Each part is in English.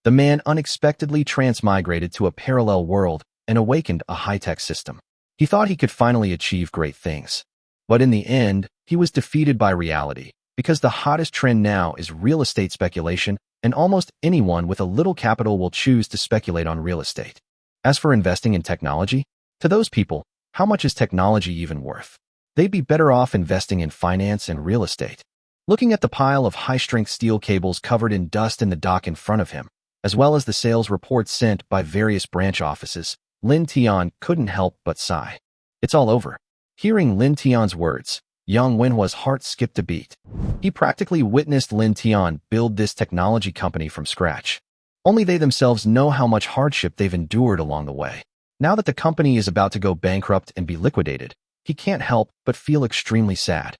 The man unexpectedly transmigrated to a parallel world and awakened a high-tech system. He thought he could finally achieve great things. But in the end, he was defeated by reality, because the hottest trend now is real estate speculation, and almost anyone with a little capital will choose to speculate on real estate. As for investing in technology, to those people, how much is technology even worth? They'd be better off investing in finance and real estate. Looking at the pile of high-strength steel cables covered in dust in the dock in front of him, as well as the sales reports sent by various branch offices, Lin Tian couldn't help but sigh. It's all over. Hearing Lin Tian's words, Yang Wenhua's heart skipped a beat. He practically witnessed Lin Tian build this technology company from scratch. Only they themselves know how much hardship they've endured along the way. Now that the company is about to go bankrupt and be liquidated, he can't help but feel extremely sad.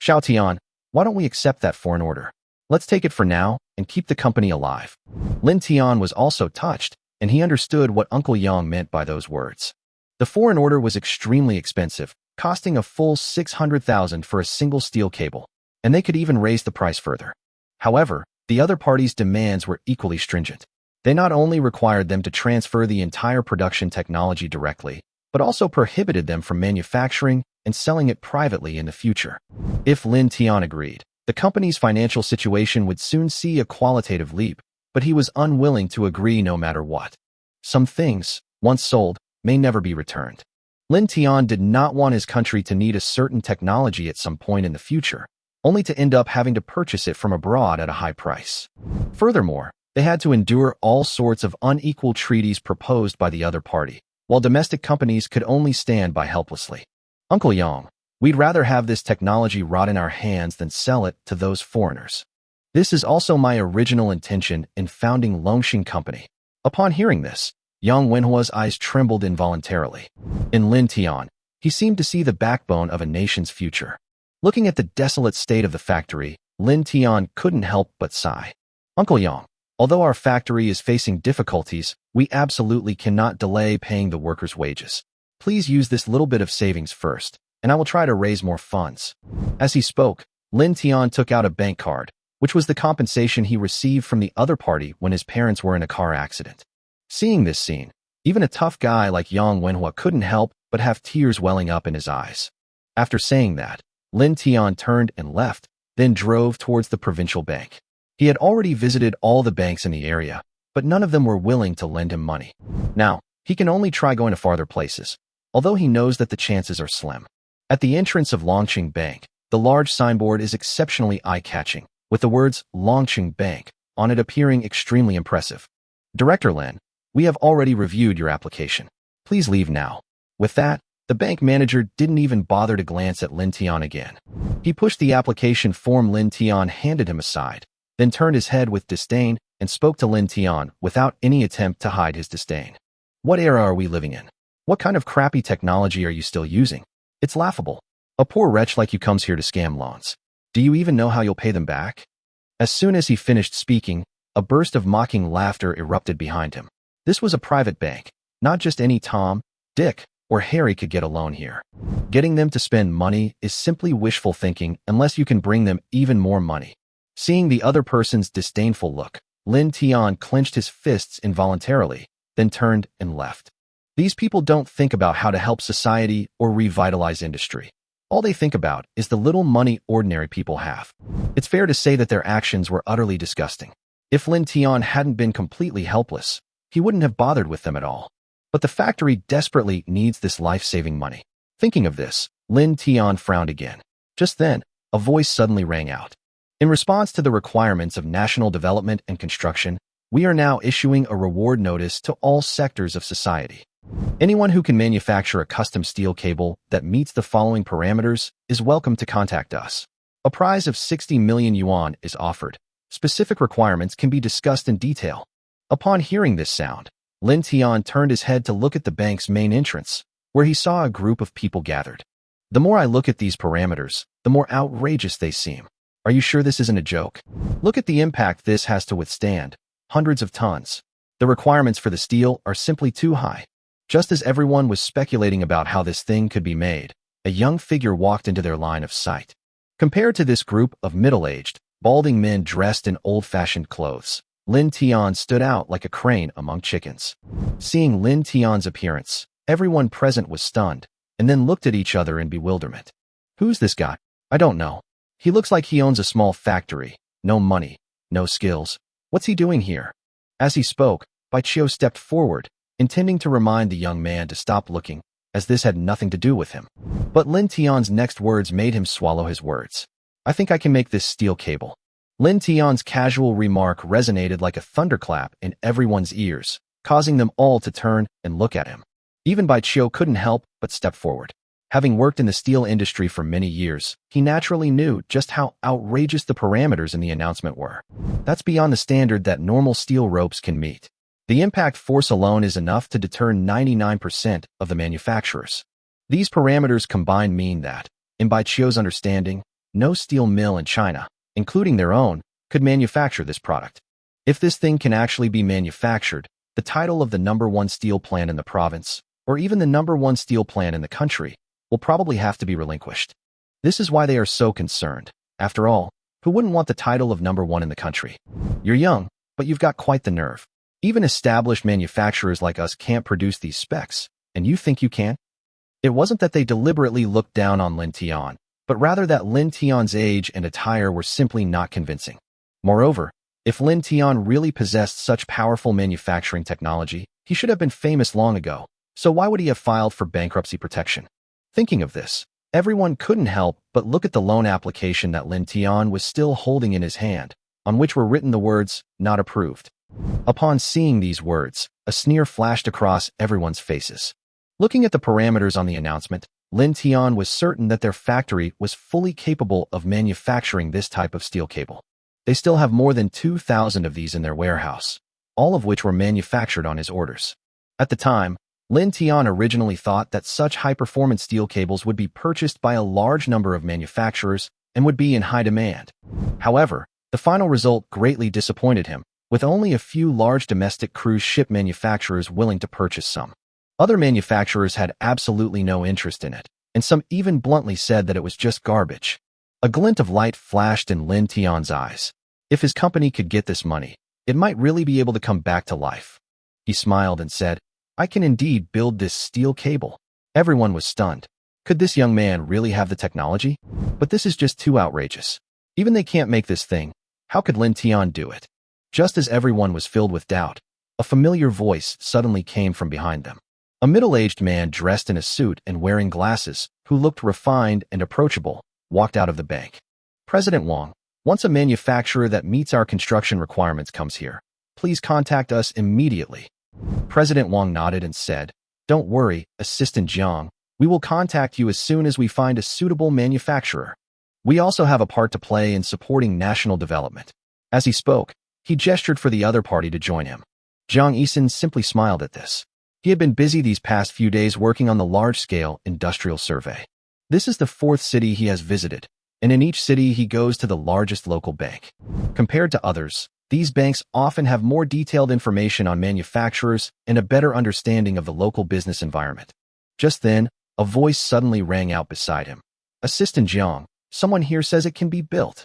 Xiao Tian, why don't we accept that foreign order? Let's take it for now and keep the company alive. Lin Tian was also touched, and he understood what Uncle Yang meant by those words. The foreign order was extremely expensive, costing a full 600,000 for a single steel cable, and they could even raise the price further. However, the other party's demands were equally stringent. They not only required them to transfer the entire production technology directly, but also prohibited them from manufacturing and selling it privately in the future. If Lin Tian agreed, the company's financial situation would soon see a qualitative leap, but he was unwilling to agree no matter what. Some things, once sold, may never be returned. Lin Tian did not want his country to need a certain technology at some point in the future, only to end up having to purchase it from abroad at a high price. Furthermore, they had to endure all sorts of unequal treaties proposed by the other party, while domestic companies could only stand by helplessly. Uncle Yang, we'd rather have this technology rot in our hands than sell it to those foreigners. This is also my original intention in founding Longxing Company. Upon hearing this, Yang Wenhua's eyes trembled involuntarily. In Lin Tian, he seemed to see the backbone of a nation's future. Looking at the desolate state of the factory, Lin Tian couldn't help but sigh. Uncle Yang, although our factory is facing difficulties, we absolutely cannot delay paying the workers' wages. Please use this little bit of savings first, and I will try to raise more funds. As he spoke, Lin Tian took out a bank card, which was the compensation he received from the other party when his parents were in a car accident. Seeing this scene, even a tough guy like Yang Wenhua couldn't help but have tears welling up in his eyes. After saying that, Lin Tian turned and left, then drove towards the provincial bank. He had already visited all the banks in the area, but none of them were willing to lend him money. Now, he can only try going to farther places, although he knows that the chances are slim. At the entrance of Longqing Bank, the large signboard is exceptionally eye-catching, with the words Longqing Bank on it appearing extremely impressive. Director Lin, we have already reviewed your application. Please leave now. With that, the bank manager didn't even bother to glance at Lin Tian again. He pushed the application form Lin Tian handed him aside, then turned his head with disdain and spoke to Lin Tian without any attempt to hide his disdain. What era are we living in? What kind of crappy technology are you still using? It's laughable. A poor wretch like you comes here to scam loans. Do you even know how you'll pay them back? As soon as he finished speaking, a burst of mocking laughter erupted behind him. This was a private bank. Not just any Tom, Dick, or Harry could get a loan here. Getting them to spend money is simply wishful thinking unless you can bring them even more money. Seeing the other person's disdainful look, Lin Tian clenched his fists involuntarily, then turned and left. These people don't think about how to help society or revitalize industry. All they think about is the little money ordinary people have. It's fair to say that their actions were utterly disgusting. If Lin Tian hadn't been completely helpless, he wouldn't have bothered with them at all. But the factory desperately needs this life-saving money. Thinking of this, Lin Tian frowned again. Just then, a voice suddenly rang out. In response to the requirements of national development and construction, we are now issuing a reward notice to all sectors of society. Anyone who can manufacture a custom steel cable that meets the following parameters is welcome to contact us. A prize of 60 million yuan is offered. Specific requirements can be discussed in detail. Upon hearing this sound, Lin Tian turned his head to look at the bank's main entrance, where he saw a group of people gathered. The more I look at these parameters, the more outrageous they seem. Are you sure this isn't a joke? Look at the impact this has to withstand. Hundreds of tons. The requirements for the steel are simply too high. Just as everyone was speculating about how this thing could be made, a young figure walked into their line of sight. Compared to this group of middle-aged, balding men dressed in old-fashioned clothes, Lin Tian stood out like a crane among chickens. Seeing Lin Tian's appearance, everyone present was stunned, and then looked at each other in bewilderment. Who's this guy? I don't know. He looks like he owns a small factory. No money, no skills. What's he doing here? As he spoke, Bai Qiu stepped forward, intending to remind the young man to stop looking, as this had nothing to do with him. But Lin Tian's next words made him swallow his words. I think I can make this steel cable. Lin Tian's casual remark resonated like a thunderclap in everyone's ears, causing them all to turn and look at him. Even Bai Qiu couldn't help but step forward. Having worked in the steel industry for many years, he naturally knew just how outrageous the parameters in the announcement were. That's beyond the standard that normal steel ropes can meet. The impact force alone is enough to deter 99% of the manufacturers. These parameters combined mean that, in Bai Qiu's understanding, no steel mill in China, including their own, could manufacture this product. If this thing can actually be manufactured, the title of the #1 steel plant in the province, or even the #1 steel plant in the country, will probably have to be relinquished. This is why they are so concerned. After all, who wouldn't want the title of #1 in the country? You're young, but you've got quite the nerve. Even established manufacturers like us can't produce these specs, and you think you can? It wasn't that they deliberately looked down on Lin Tian, but rather that Lin Tian's age and attire were simply not convincing. Moreover, if Lin Tian really possessed such powerful manufacturing technology, he should have been famous long ago, so why would he have filed for bankruptcy protection? Thinking of this, everyone couldn't help but look at the loan application that Lin Tian was still holding in his hand, on which were written the words, "Not approved." Upon seeing these words, a sneer flashed across everyone's faces. Looking at the parameters on the announcement, Lin Tian was certain that their factory was fully capable of manufacturing this type of steel cable. They still have more than 2,000 of these in their warehouse, all of which were manufactured on his orders. At the time, Lin Tian originally thought that such high-performance steel cables would be purchased by a large number of manufacturers and would be in high demand. However, the final result greatly disappointed him, with only a few large domestic cruise ship manufacturers willing to purchase some. Other manufacturers had absolutely no interest in it, and some even bluntly said that it was just garbage. A glint of light flashed in Lin Tian's eyes. If his company could get this money, it might really be able to come back to life. He smiled and said, I can indeed build this steel cable. Everyone was stunned. Could this young man really have the technology? But this is just too outrageous. Even they can't make this thing. How could Lin Tian do it? Just as everyone was filled with doubt, a familiar voice suddenly came from behind them. A middle-aged man dressed in a suit and wearing glasses, who looked refined and approachable, walked out of the bank. President Wang, once a manufacturer that meets our construction requirements comes here, please contact us immediately. President Wang nodded and said, Don't worry, Assistant Jiang, we will contact you as soon as we find a suitable manufacturer. We also have a part to play in supporting national development. As he spoke, he gestured for the other party to join him. Jiang Yisun simply smiled at this. He had been busy these past few days working on the large-scale industrial survey. This is the 4th city he has visited, and in each city he goes to the largest local bank. Compared to others, these banks often have more detailed information on manufacturers and a better understanding of the local business environment. Just then, a voice suddenly rang out beside him. Assistant Jiang, someone here says it can be built.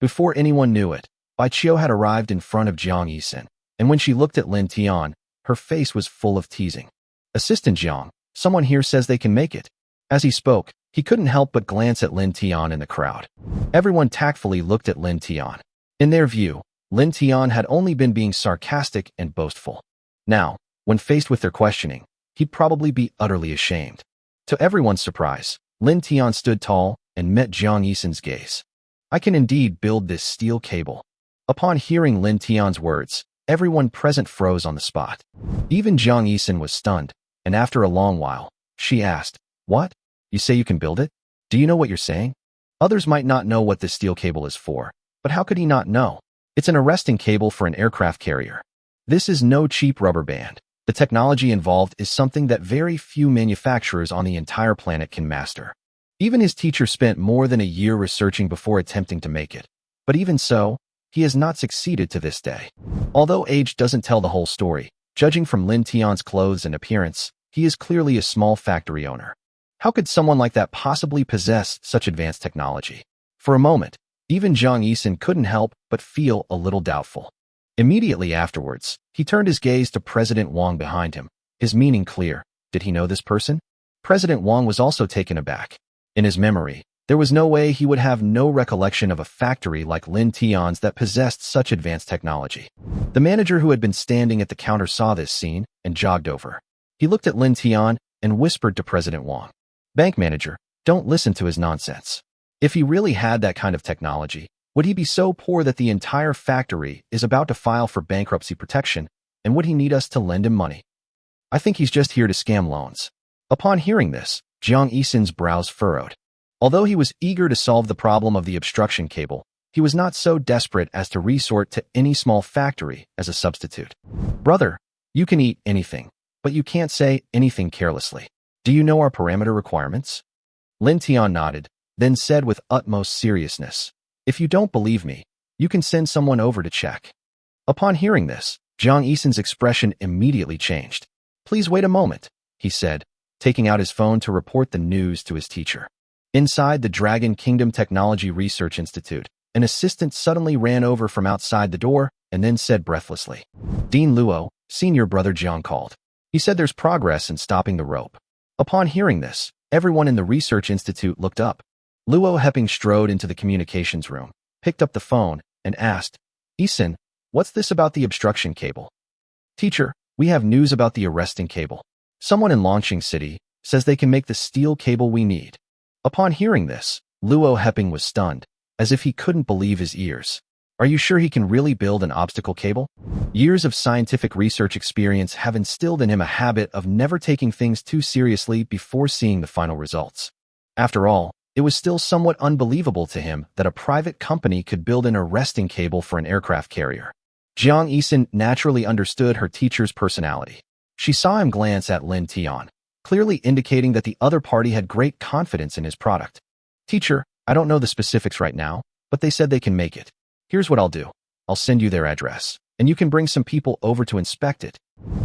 Before anyone knew it, Bai Qiu had arrived in front of Jiang Yisun, and when she looked at Lin Tian, her face was full of teasing. Assistant Jiang, someone here says they can make it. As he spoke, he couldn't help but glance at Lin Tian in the crowd. Everyone tactfully looked at Lin Tian. In their view, Lin Tian had only been being sarcastic and boastful. Now, when faced with their questioning, he'd probably be utterly ashamed. To everyone's surprise, Lin Tian stood tall and met Jiang Yisun's gaze. I can indeed build this steel cable. Upon hearing Lin Tian's words, everyone present froze on the spot. Even Jiang Yisun was stunned, and after a long while, she asked, What? You say you can build it? Do you know what you're saying? Others might not know what this steel cable is for, but how could he not know? It's an arresting cable for an aircraft carrier. This is no cheap rubber band. The technology involved is something that very few manufacturers on the entire planet can master. Even his teacher spent more than a year researching before attempting to make it. But even so, he has not succeeded to this day. Although age doesn't tell the whole story, judging from Lin Tian's clothes and appearance, he is clearly a small factory owner. How could someone like that possibly possess such advanced technology? For a moment, even Jiang Yisun couldn't help but feel a little doubtful. Immediately afterwards, he turned his gaze to President Wang behind him, his meaning clear. Did he know this person? President Wang was also taken aback. In his memory, there was no way he would have no recollection of a factory like Lin Tian's that possessed such advanced technology. The manager who had been standing at the counter saw this scene and jogged over. He looked at Lin Tian and whispered to President Wang, "Bank manager, don't listen to his nonsense. If he really had that kind of technology, would he be so poor that the entire factory is about to file for bankruptcy protection, and would he need us to lend him money? I think he's just here to scam loans." Upon hearing this, Jiang Yisin's brows furrowed. Although he was eager to solve the problem of the obstruction cable, he was not so desperate as to resort to any small factory as a substitute. "Brother, you can eat anything, but you can't say anything carelessly. Do you know our parameter requirements?" Lin Tian nodded, then said with utmost seriousness, "If you don't believe me, you can send someone over to check." Upon hearing this, Jiang Yisin's expression immediately changed. "Please wait a moment," he said, taking out his phone to report the news to his teacher. Inside the Dragon Kingdom Technology Research Institute, an assistant suddenly ran over from outside the door and then said breathlessly, "Dean Luo, senior brother Jiang called. He said there's progress in stopping the rope." Upon hearing this, everyone in the Research Institute looked up. Luo Heping strode into the communications room, picked up the phone, and asked, "Yisin, what's this about the obstruction cable?" "Teacher, we have news about the arresting cable. Someone in Longqing City says they can make the steel cable we need." Upon hearing this, Luo Heping was stunned, as if he couldn't believe his ears. "Are you sure he can really build an obstacle cable?" Years of scientific research experience have instilled in him a habit of never taking things too seriously before seeing the final results. After all, it was still somewhat unbelievable to him that a private company could build an arresting cable for an aircraft carrier. Jiang Yisin naturally understood her teacher's personality. She saw him glance at Lin Tian, clearly indicating that the other party had great confidence in his product. "Teacher, I don't know the specifics right now, but they said they can make it. Here's what I'll do. I'll send you their address, and you can bring some people over to inspect it."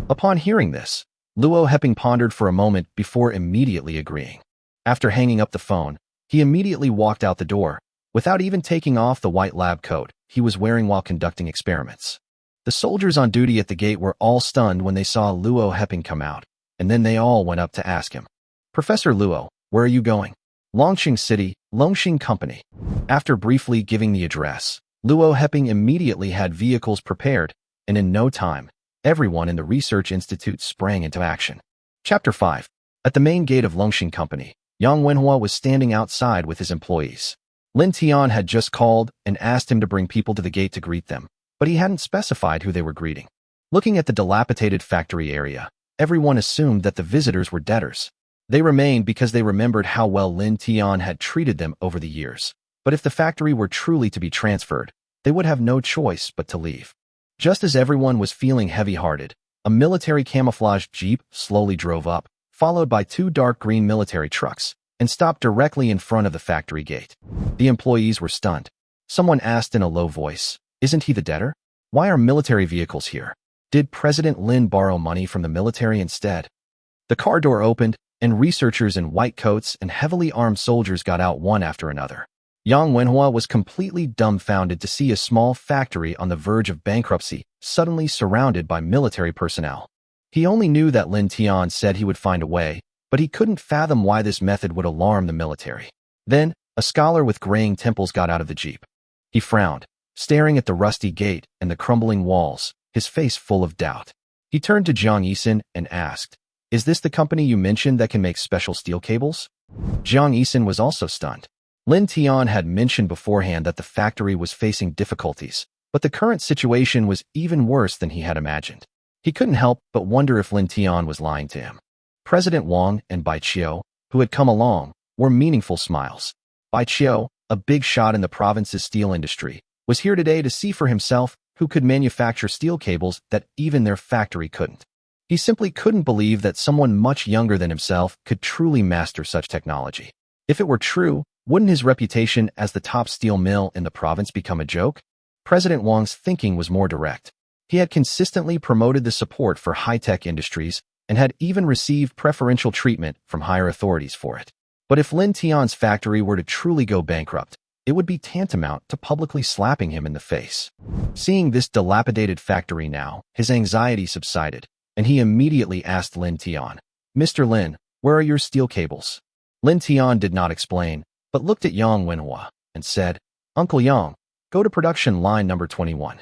Upon hearing this, Luo Heping pondered for a moment before immediately agreeing. After hanging up the phone, he immediately walked out the door, without even taking off the white lab coat he was wearing while conducting experiments. The soldiers on duty at the gate were all stunned when they saw Luo Heping come out, and then they all went up to ask him, "Professor Luo, where are you going?" "Longqing City, Longqing Company." After briefly giving the address, Luo Heping immediately had vehicles prepared, and in no time, everyone in the Research Institute sprang into action. Chapter 5. At the main gate of Longqing Company, Yang Wenhua was standing outside with his employees. Lin Tian had just called and asked him to bring people to the gate to greet them, but he hadn't specified who they were greeting. Looking at the dilapidated factory area, everyone assumed that the visitors were debtors. They remained because they remembered how well Lin Tian had treated them over the years. But if the factory were truly to be transferred, they would have no choice but to leave. Just as everyone was feeling heavy-hearted, a military camouflage jeep slowly drove up, followed by two dark green military trucks, and stopped directly in front of the factory gate. The employees were stunned. Someone asked in a low voice, "Isn't he the debtor? Why are military vehicles here? Did President Lin borrow money from the military instead?" The car door opened, and researchers in white coats and heavily armed soldiers got out one after another. Yang Wenhua was completely dumbfounded to see a small factory on the verge of bankruptcy suddenly surrounded by military personnel. He only knew that Lin Tian said he would find a way, but he couldn't fathom why this method would alarm the military. Then, a scholar with graying temples got out of the jeep. He frowned, staring at the rusty gate and the crumbling walls, his face full of doubt. He turned to Jiang Yisin and asked, "Is this the company you mentioned that can make special steel cables?" Jiang Yisin was also stunned. Lin Tian had mentioned beforehand that the factory was facing difficulties, but the current situation was even worse than he had imagined. He couldn't help but wonder if Lin Tian was lying to him. President Wang and Bai Qiu, who had come along, wore meaningful smiles. Bai Qiu, a big shot in the province's steel industry, was here today to see for himself who could manufacture steel cables that even their factory couldn't. He simply couldn't believe that someone much younger than himself could truly master such technology. If it were true, wouldn't his reputation as the top steel mill in the province become a joke? President Wang's thinking was more direct. He had consistently promoted the support for high-tech industries and had even received preferential treatment from higher authorities for it. But if Lin Tian's factory were to truly go bankrupt, it would be tantamount to publicly slapping him in the face. Seeing this dilapidated factory now, his anxiety subsided, and he immediately asked Lin Tian, "Mr. Lin, where are your steel cables?" Lin Tian did not explain, but looked at Yang Wenhua and said, "Uncle Yang, go to production line number 21.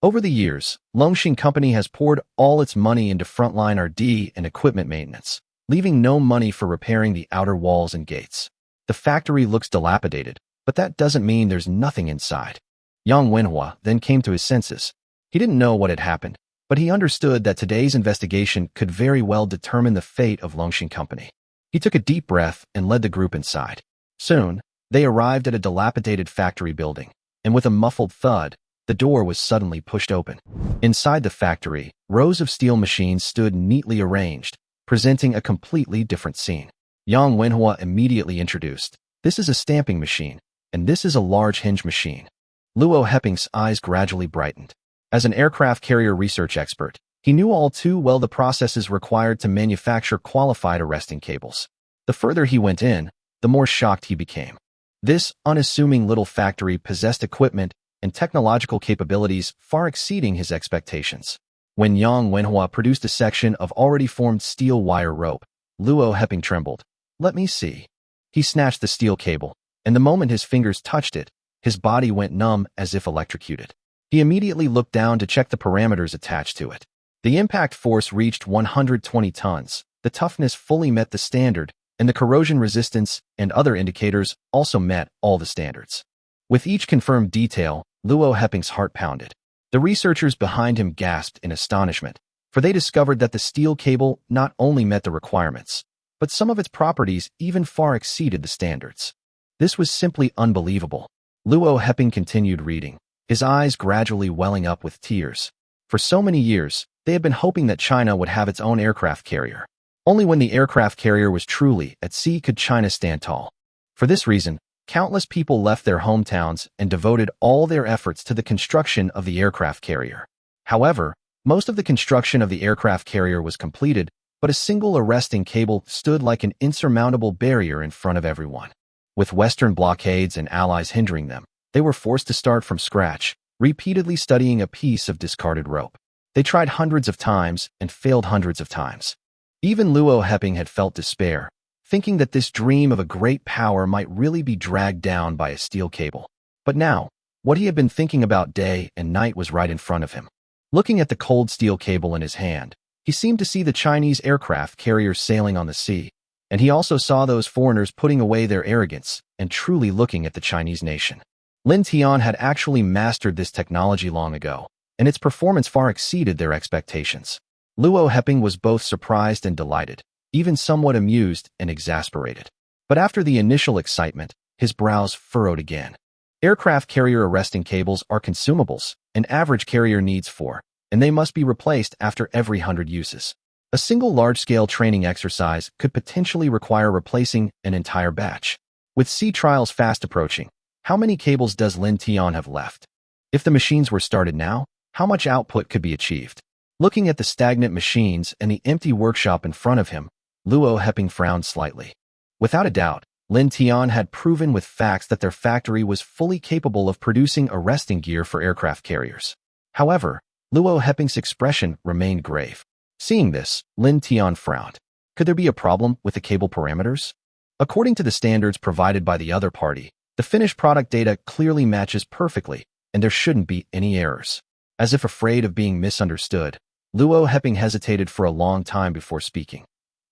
Over the years, Longxing Company has poured all its money into frontline R&D and equipment maintenance, leaving no money for repairing the outer walls and gates. The factory looks dilapidated, but that doesn't mean there's nothing inside." Yang Wenhua then came to his senses. He didn't know what had happened, but he understood that today's investigation could very well determine the fate of Longxing Company. He took a deep breath and led the group inside. Soon, they arrived at a dilapidated factory building, and with a muffled thud, the door was suddenly pushed open. Inside the factory, rows of steel machines stood neatly arranged, presenting a completely different scene. Yang Wenhua immediately introduced, "This is a stamping machine, and this is a large hinge machine." Luo Heping's eyes gradually brightened. As an aircraft carrier research expert, he knew all too well the processes required to manufacture qualified arresting cables. The further he went in, the more shocked he became. This unassuming little factory possessed equipment and technological capabilities far exceeding his expectations. When Yang Wenhua produced a section of already formed steel wire rope, Luo Heping trembled. "Let me see." He snatched the steel cable, and the moment his fingers touched it, his body went numb as if electrocuted. He immediately looked down to check the parameters attached to it. The impact force reached 120 tons, the toughness fully met the standard, and the corrosion resistance and other indicators also met all the standards. With each confirmed detail, Luo Heping's heart pounded. The researchers behind him gasped in astonishment, for they discovered that the steel cable not only met the requirements, but some of its properties even far exceeded the standards. This was simply unbelievable. Luo Heping continued reading, his eyes gradually welling up with tears. For so many years, they had been hoping that China would have its own aircraft carrier. Only when the aircraft carrier was truly at sea could China stand tall. For this reason, countless people left their hometowns and devoted all their efforts to the construction of the aircraft carrier. However, most of the construction of the aircraft carrier was completed, but a single arresting cable stood like an insurmountable barrier in front of everyone. With Western blockades and allies hindering them, they were forced to start from scratch, repeatedly studying a piece of discarded rope. They tried hundreds of times and failed hundreds of times. Even Luo Heping had felt despair, thinking that this dream of a great power might really be dragged down by a steel cable. But now, what he had been thinking about day and night was right in front of him. Looking at the cold steel cable in his hand, he seemed to see the Chinese aircraft carriers sailing on the sea, and he also saw those foreigners putting away their arrogance and truly looking at the Chinese nation. Lin Tian had actually mastered this technology long ago, and its performance far exceeded their expectations. Luo Heping was both surprised and delighted, even somewhat amused and exasperated. But after the initial excitement, his brows furrowed again. Aircraft carrier arresting cables are consumables an average carrier needs 4, and they must be replaced after every 100 uses. A single large-scale training exercise could potentially require replacing an entire batch. With sea trials fast approaching, how many cables does Lin Tian have left? If the machines were started now, how much output could be achieved? Looking at the stagnant machines and the empty workshop in front of him, Luo Heping frowned slightly. Without a doubt, Lin Tian had proven with facts that their factory was fully capable of producing arresting gear for aircraft carriers. However, Luo Heping's expression remained grave. Seeing this, Lin Tian frowned. Could there be a problem with the cable parameters? According to the standards provided by the other party, the finished product data clearly matches perfectly, and there shouldn't be any errors. As if afraid of being misunderstood, Luo Heping hesitated for a long time before speaking.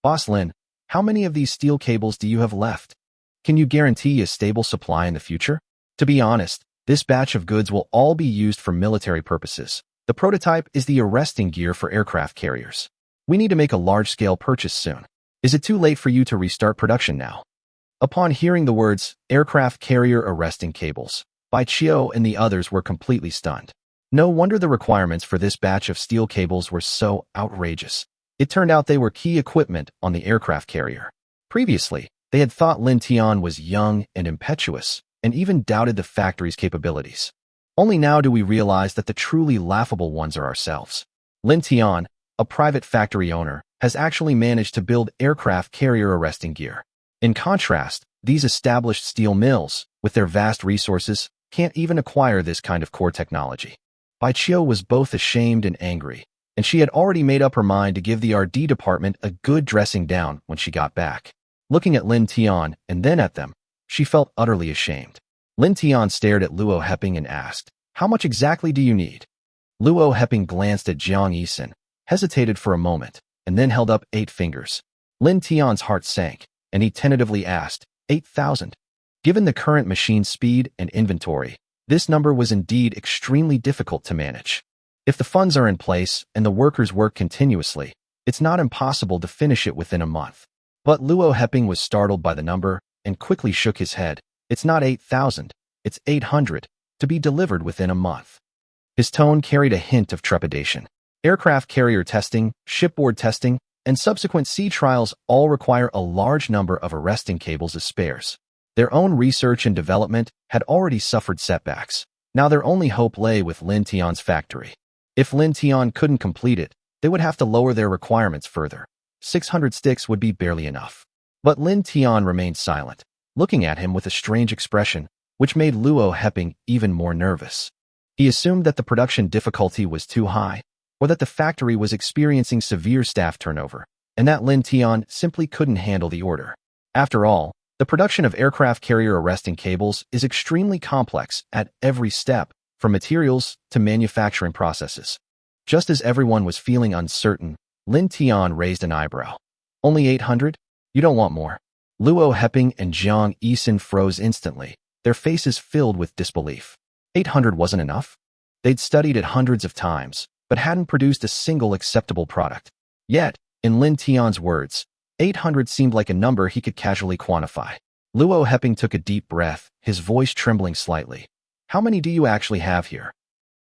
"Boss Lin, how many of these steel cables do you have left? Can you guarantee a stable supply in the future? To be honest, this batch of goods will all be used for military purposes. The prototype is the arresting gear for aircraft carriers. We need to make a large-scale purchase soon. Is it too late for you to restart production now?" Upon hearing the words, aircraft carrier arresting cables, Bai Qiu and the others were completely stunned. No wonder the requirements for this batch of steel cables were so outrageous. It turned out they were key equipment on the aircraft carrier. Previously, they had thought Lin Tian was young and impetuous, and even doubted the factory's capabilities. Only now do we realize that the truly laughable ones are ourselves. Lin Tian, a private factory owner, has actually managed to build aircraft carrier arresting gear. In contrast, these established steel mills, with their vast resources, can't even acquire this kind of core technology. Bai Qiu was both ashamed and angry, and she had already made up her mind to give the R&D department a good dressing down when she got back. Looking at Lin Tian and then at them, she felt utterly ashamed. Lin Tian stared at Luo Heping and asked, "How much exactly do you need?" Luo Heping glanced at Jiang Yisun, hesitated for a moment, and then held up 8 fingers. Lin Tian's heart sank, and he tentatively asked, 8,000. Given the current machine speed and inventory, this number was indeed extremely difficult to manage. If the funds are in place and the workers work continuously, it's not impossible to finish it within a month. But Luo Heping was startled by the number and quickly shook his head. It's not 8,000, it's 800, to be delivered within a month. His tone carried a hint of trepidation. Aircraft carrier testing, shipboard testing, and subsequent sea trials all require a large number of arresting cables as spares. Their own research and development had already suffered setbacks. Now their only hope lay with Lin Tian's factory. If Lin Tian couldn't complete it, they would have to lower their requirements further. 600 sticks would be barely enough. But Lin Tian remained silent, looking at him with a strange expression, which made Luo Heping even more nervous. He assumed that the production difficulty was too high, or that the factory was experiencing severe staff turnover, and that Lin Tian simply couldn't handle the order. After all, the production of aircraft carrier arresting cables is extremely complex at every step, from materials to manufacturing processes. Just as everyone was feeling uncertain, Lin Tian raised an eyebrow. Only 800? You don't want more? Luo Heping and Jiang Yisun froze instantly, their faces filled with disbelief. 800 wasn't enough? They'd studied it hundreds of times, but hadn't produced a single acceptable product. Yet, in Lin Tian's words, 800 seemed like a number he could casually quantify. Luo Heping took a deep breath, his voice trembling slightly. How many do you actually have here?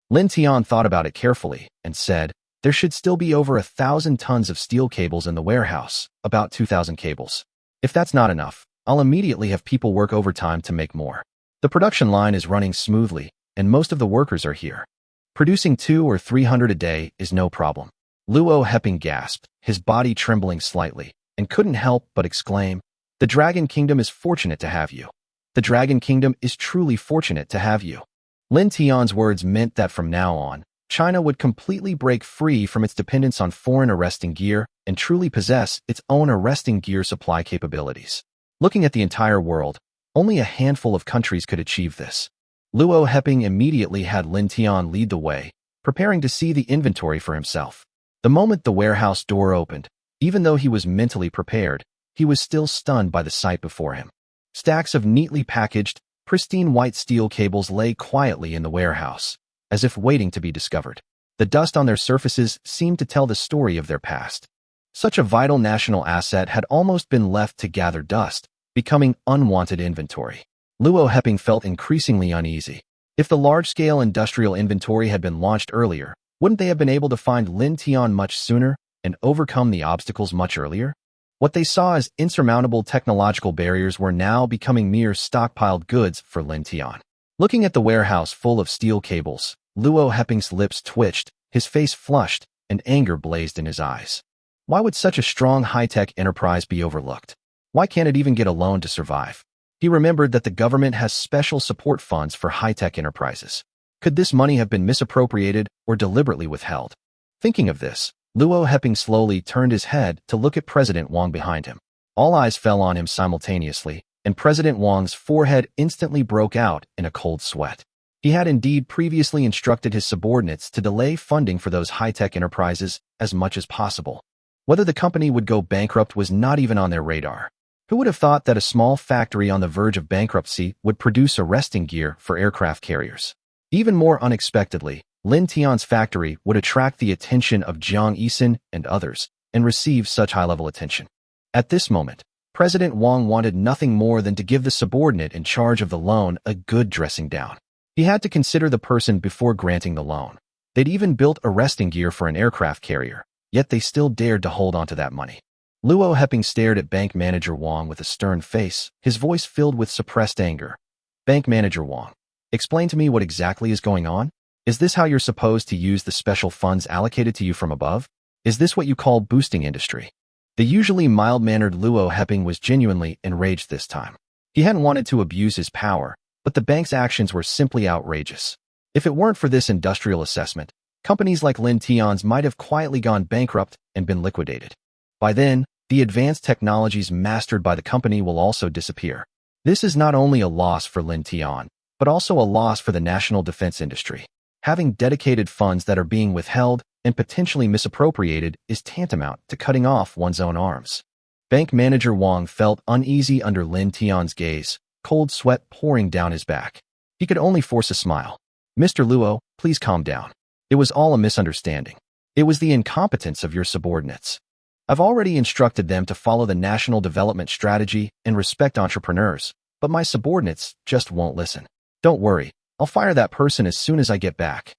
Lin Tian thought about it carefully and said, there should still be over 1,000 tons of steel cables in the warehouse, about 2,000 cables. If that's not enough, I'll immediately have people work overtime to make more. The production line is running smoothly, and most of the workers are here. Producing 200 or 300 a day is no problem. Luo Heping gasped, his body trembling slightly, and couldn't help but exclaim, the Dragon Kingdom is fortunate to have you. The Dragon Kingdom is truly fortunate to have you. Lin Tian's words meant that from now on, China would completely break free from its dependence on foreign arresting gear and truly possess its own arresting gear supply capabilities. Looking at the entire world, only a handful of countries could achieve this. Luo Heping immediately had Lin Tian lead the way, preparing to see the inventory for himself. The moment the warehouse door opened, even though he was mentally prepared, he was still stunned by the sight before him. Stacks of neatly packaged, pristine white steel cables lay quietly in the warehouse, as if waiting to be discovered. The dust on their surfaces seemed to tell the story of their past. Such a vital national asset had almost been left to gather dust, becoming unwanted inventory. Luo Heping felt increasingly uneasy. If the large-scale industrial inventory had been launched earlier, wouldn't they have been able to find Lin Tian much sooner and overcome the obstacles much earlier? What they saw as insurmountable technological barriers were now becoming mere stockpiled goods for Lin Tian. Looking at the warehouse full of steel cables, Luo Heping's lips twitched, his face flushed, and anger blazed in his eyes. Why would such a strong high-tech enterprise be overlooked? Why can't it even get a loan to survive? He remembered that the government has special support funds for high-tech enterprises. Could this money have been misappropriated or deliberately withheld? Thinking of this, Luo Heping slowly turned his head to look at President Wang behind him. All eyes fell on him simultaneously, and President Wang's forehead instantly broke out in a cold sweat. He had indeed previously instructed his subordinates to delay funding for those high-tech enterprises as much as possible. Whether the company would go bankrupt was not even on their radar. Who would have thought that a small factory on the verge of bankruptcy would produce arresting gear for aircraft carriers? Even more unexpectedly, Lin Tian's factory would attract the attention of Jiang Yisun and others and receive such high-level attention. At this moment, President Wang wanted nothing more than to give the subordinate in charge of the loan a good dressing down. He had to consider the person before granting the loan. They'd even built arresting gear for an aircraft carrier, yet they still dared to hold onto that money. Luo Heping stared at Bank Manager Wang with a stern face, his voice filled with suppressed anger. Bank Manager Wang, explain to me what exactly is going on? Is this how you're supposed to use the special funds allocated to you from above? Is this what you call boosting industry? The usually mild-mannered Luo Heping was genuinely enraged this time. He hadn't wanted to abuse his power, but the bank's actions were simply outrageous. If it weren't for this industrial assessment, companies like Lin Tian's might have quietly gone bankrupt and been liquidated. By then, the advanced technologies mastered by the company will also disappear. This is not only a loss for Lin Tian, but also a loss for the national defense industry. Having dedicated funds that are being withheld and potentially misappropriated is tantamount to cutting off one's own arms. Bank manager Wang felt uneasy under Lin Tian's gaze, cold sweat pouring down his back. He could only force a smile. "Mr. Luo, please calm down. It was all a misunderstanding. It was the incompetence of your subordinates. I've already instructed them to follow the national development strategy and respect entrepreneurs, but my subordinates just won't listen. Don't worry, I'll fire that person as soon as I get back."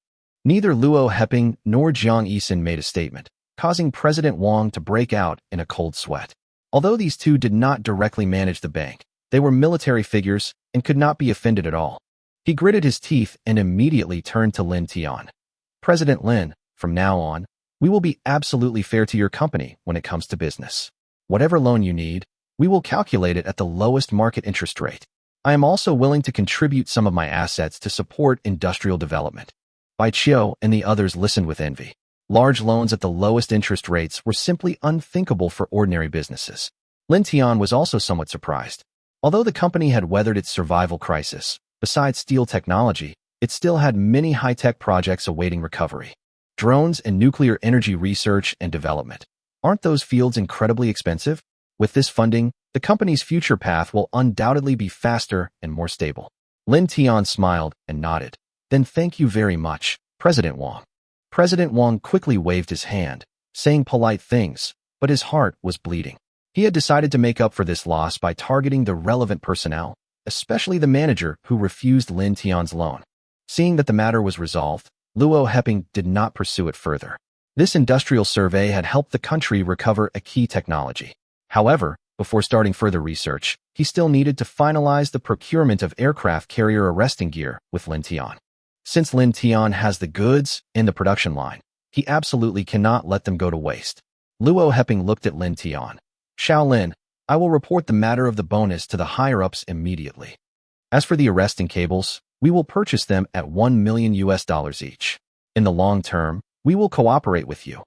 Neither Luo Heping nor Jiang Yisin made a statement, causing President Wang to break out in a cold sweat. Although these two did not directly manage the bank, they were military figures and could not be offended at all. He gritted his teeth and immediately turned to Lin Tian. "President Lin, from now on, we will be absolutely fair to your company when it comes to business. Whatever loan you need, we will calculate it at the lowest market interest rate. I am also willing to contribute some of my assets to support industrial development." Bai Qiu and the others listened with envy. Large loans at the lowest interest rates were simply unthinkable for ordinary businesses. Lin Tian was also somewhat surprised. Although the company had weathered its survival crisis, besides steel technology, it still had many high-tech projects awaiting recovery. Drones and nuclear energy research and development. Aren't those fields incredibly expensive? With this funding, the company's future path will undoubtedly be faster and more stable. Lin Tian smiled and nodded. "Then thank you very much, President Wang." President Wang quickly waved his hand, saying polite things, but his heart was bleeding. He had decided to make up for this loss by targeting the relevant personnel, especially the manager who refused Lin Tian's loan. Seeing that the matter was resolved, Luo Heping did not pursue it further. This industrial survey had helped the country recover a key technology. However, before starting further research, he still needed to finalize the procurement of aircraft carrier arresting gear with Lin Tian. Since Lin Tian has the goods in the production line, he absolutely cannot let them go to waste. Luo Heping looked at Lin Tian. "Shaolin, I will report the matter of the bonus to the higher-ups immediately. As for the arresting cables, we will purchase them at $1 million each. In the long term, we will cooperate with you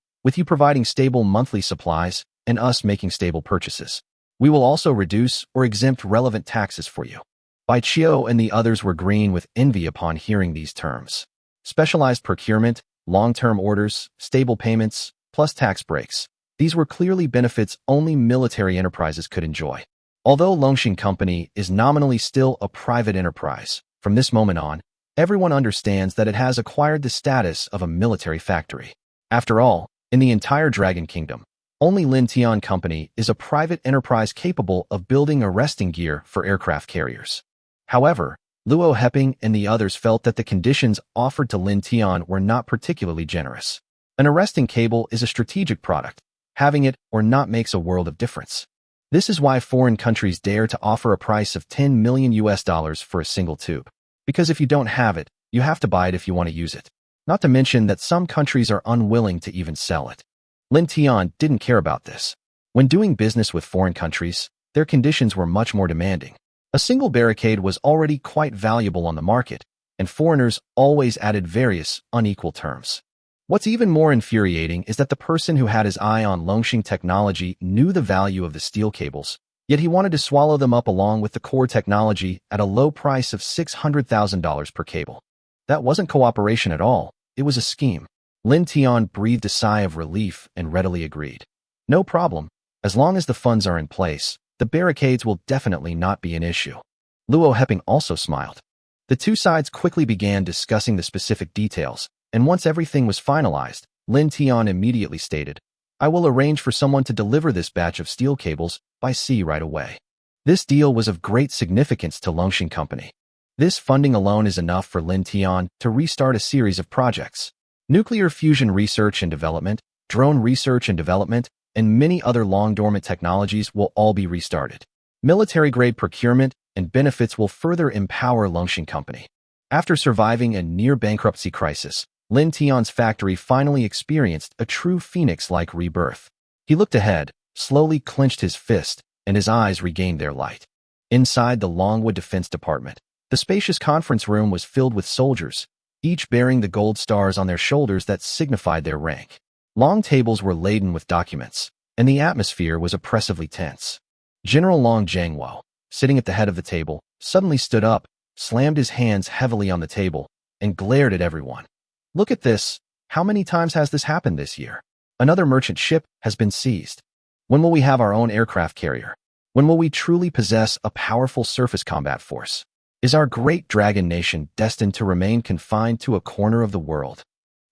providing stable monthly supplies and us making stable purchases. We will also reduce or exempt relevant taxes for you." Bai Qiu and the others were green with envy upon hearing these terms. Specialized procurement, long-term orders, stable payments, plus tax breaks. These were clearly benefits only military enterprises could enjoy. Although Longxing Company is nominally still a private enterprise, from this moment on, everyone understands that it has acquired the status of a military factory. After all, in the entire Dragon Kingdom, only Lin Tian Company is a private enterprise capable of building arresting gear for aircraft carriers. However, Luo Heping and the others felt that the conditions offered to Lin Tian were not particularly generous. An arresting cable is a strategic product. Having it or not makes a world of difference. This is why foreign countries dare to offer a price of $10 million for a single tube. Because if you don't have it, you have to buy it if you want to use it. Not to mention that some countries are unwilling to even sell it. Lin Tian didn't care about this. When doing business with foreign countries, their conditions were much more demanding. A single barricade was already quite valuable on the market, and foreigners always added various, unequal terms. What's even more infuriating is that the person who had his eye on Longxing technology knew the value of the steel cables, yet he wanted to swallow them up along with the core technology at a low price of $600,000 per cable. That wasn't cooperation at all, it was a scheme. Lin Tian breathed a sigh of relief and readily agreed. "No problem. As long as the funds are in place, the barricades will definitely not be an issue." Luo Heping also smiled. The two sides quickly began discussing the specific details, and once everything was finalized, Lin Tian immediately stated, "I will arrange for someone to deliver this batch of steel cables by sea right away." This deal was of great significance to Longxing Company. This funding alone is enough for Lin Tian to restart a series of projects. Nuclear fusion research and development, drone research and development, and many other long-dormant technologies will all be restarted. Military-grade procurement and benefits will further empower Longxing Company. After surviving a near-bankruptcy crisis, Lin Tian's factory finally experienced a true phoenix-like rebirth. He looked ahead, slowly clenched his fist, and his eyes regained their light. Inside the Longwood Defense Department, The spacious conference room was filled with soldiers, each bearing the gold stars on their shoulders that signified their rank. Long tables were laden with documents, and the atmosphere was oppressively tense. General Long Jiangwo, sitting at the head of the table, suddenly stood up, slammed his hands heavily on the table, and glared at everyone. Look at this. How many times has this happened this year? Another merchant ship has been seized. When will we have our own aircraft carrier? When will we truly possess a powerful surface combat force? Is our great dragon nation destined to remain confined to a corner of the world?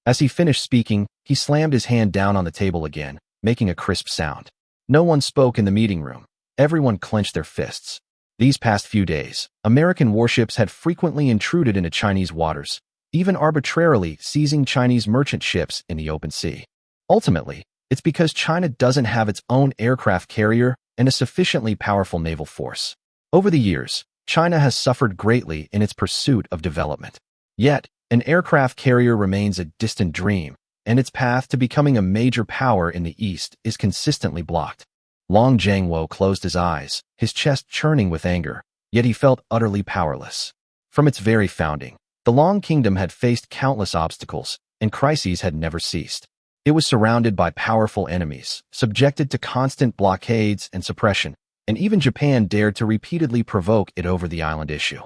As he finished speaking, he slammed his hand down on the table again, making a crisp sound. No one spoke in the meeting room. Everyone clenched their fists. These past few days, American warships had frequently intruded into Chinese waters, even arbitrarily seizing Chinese merchant ships in the open sea. Ultimately, it's because China doesn't have its own aircraft carrier and a sufficiently powerful naval force. Over the years, China has suffered greatly in its pursuit of development. Yet, an aircraft carrier remains a distant dream, and its path to becoming a major power in the East is consistently blocked. Long Jiangwo closed his eyes, his chest churning with anger, yet he felt utterly powerless. From its very founding, the Long Kingdom had faced countless obstacles, and crises had never ceased. It was surrounded by powerful enemies, subjected to constant blockades and suppression, and even Japan dared to repeatedly provoke it over the island issue.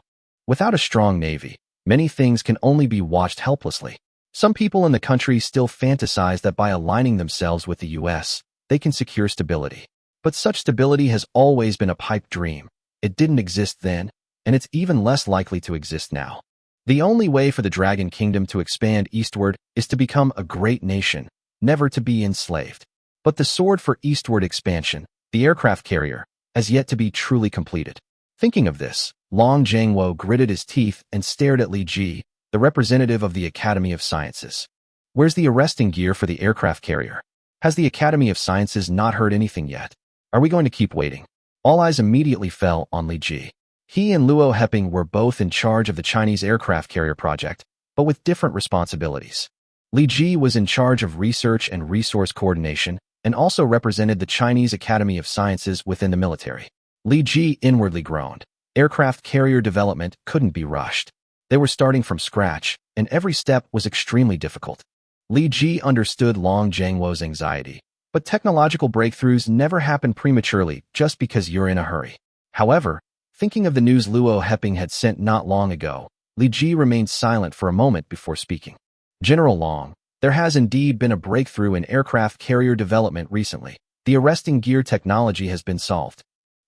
Without a strong navy, many things can only be watched helplessly. Some people in the country still fantasize that by aligning themselves with the US, they can secure stability. But such stability has always been a pipe dream. It didn't exist then, and it's even less likely to exist now. The only way for the Dragon Kingdom to expand eastward is to become a great nation, never to be enslaved. But the sword for eastward expansion, the aircraft carrier, has yet to be truly completed. Thinking of this, Long Jiangwo gritted his teeth and stared at Li Ji, the representative of the Academy of Sciences. Where's the arresting gear for the aircraft carrier? Has the Academy of Sciences not heard anything yet? Are we going to keep waiting? All eyes immediately fell on Li Ji. He and Luo Heping were both in charge of the Chinese aircraft carrier project, but with different responsibilities. Li Ji was in charge of research and resource coordination, and also represented the Chinese Academy of Sciences within the military. Li Ji inwardly groaned. Aircraft carrier development couldn't be rushed. They were starting from scratch, and every step was extremely difficult. Li Ji understood Long Jiangwo's anxiety, but technological breakthroughs never happen prematurely just because you're in a hurry. However, thinking of the news Luo Heping had sent not long ago, Li Ji remained silent for a moment before speaking. General Long, there has indeed been a breakthrough in aircraft carrier development recently. The arresting gear technology has been solved.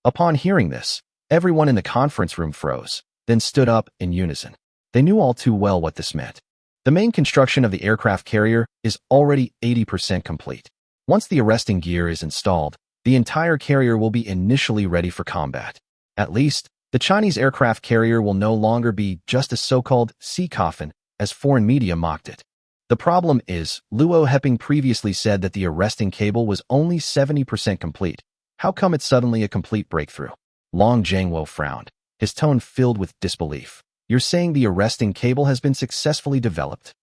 Upon hearing this, everyone in the conference room froze, then stood up in unison. They knew all too well what this meant. The main construction of the aircraft carrier is already 80% complete. Once the arresting gear is installed, the entire carrier will be initially ready for combat. At least, the Chinese aircraft carrier will no longer be just a so-called sea coffin, as foreign media mocked it. The problem is, Luo Heping previously said that the arresting cable was only 70% complete. How come it's suddenly a complete breakthrough? Long Jiangwo frowned, his tone filled with disbelief. You're saying the arresting cable has been successfully developed?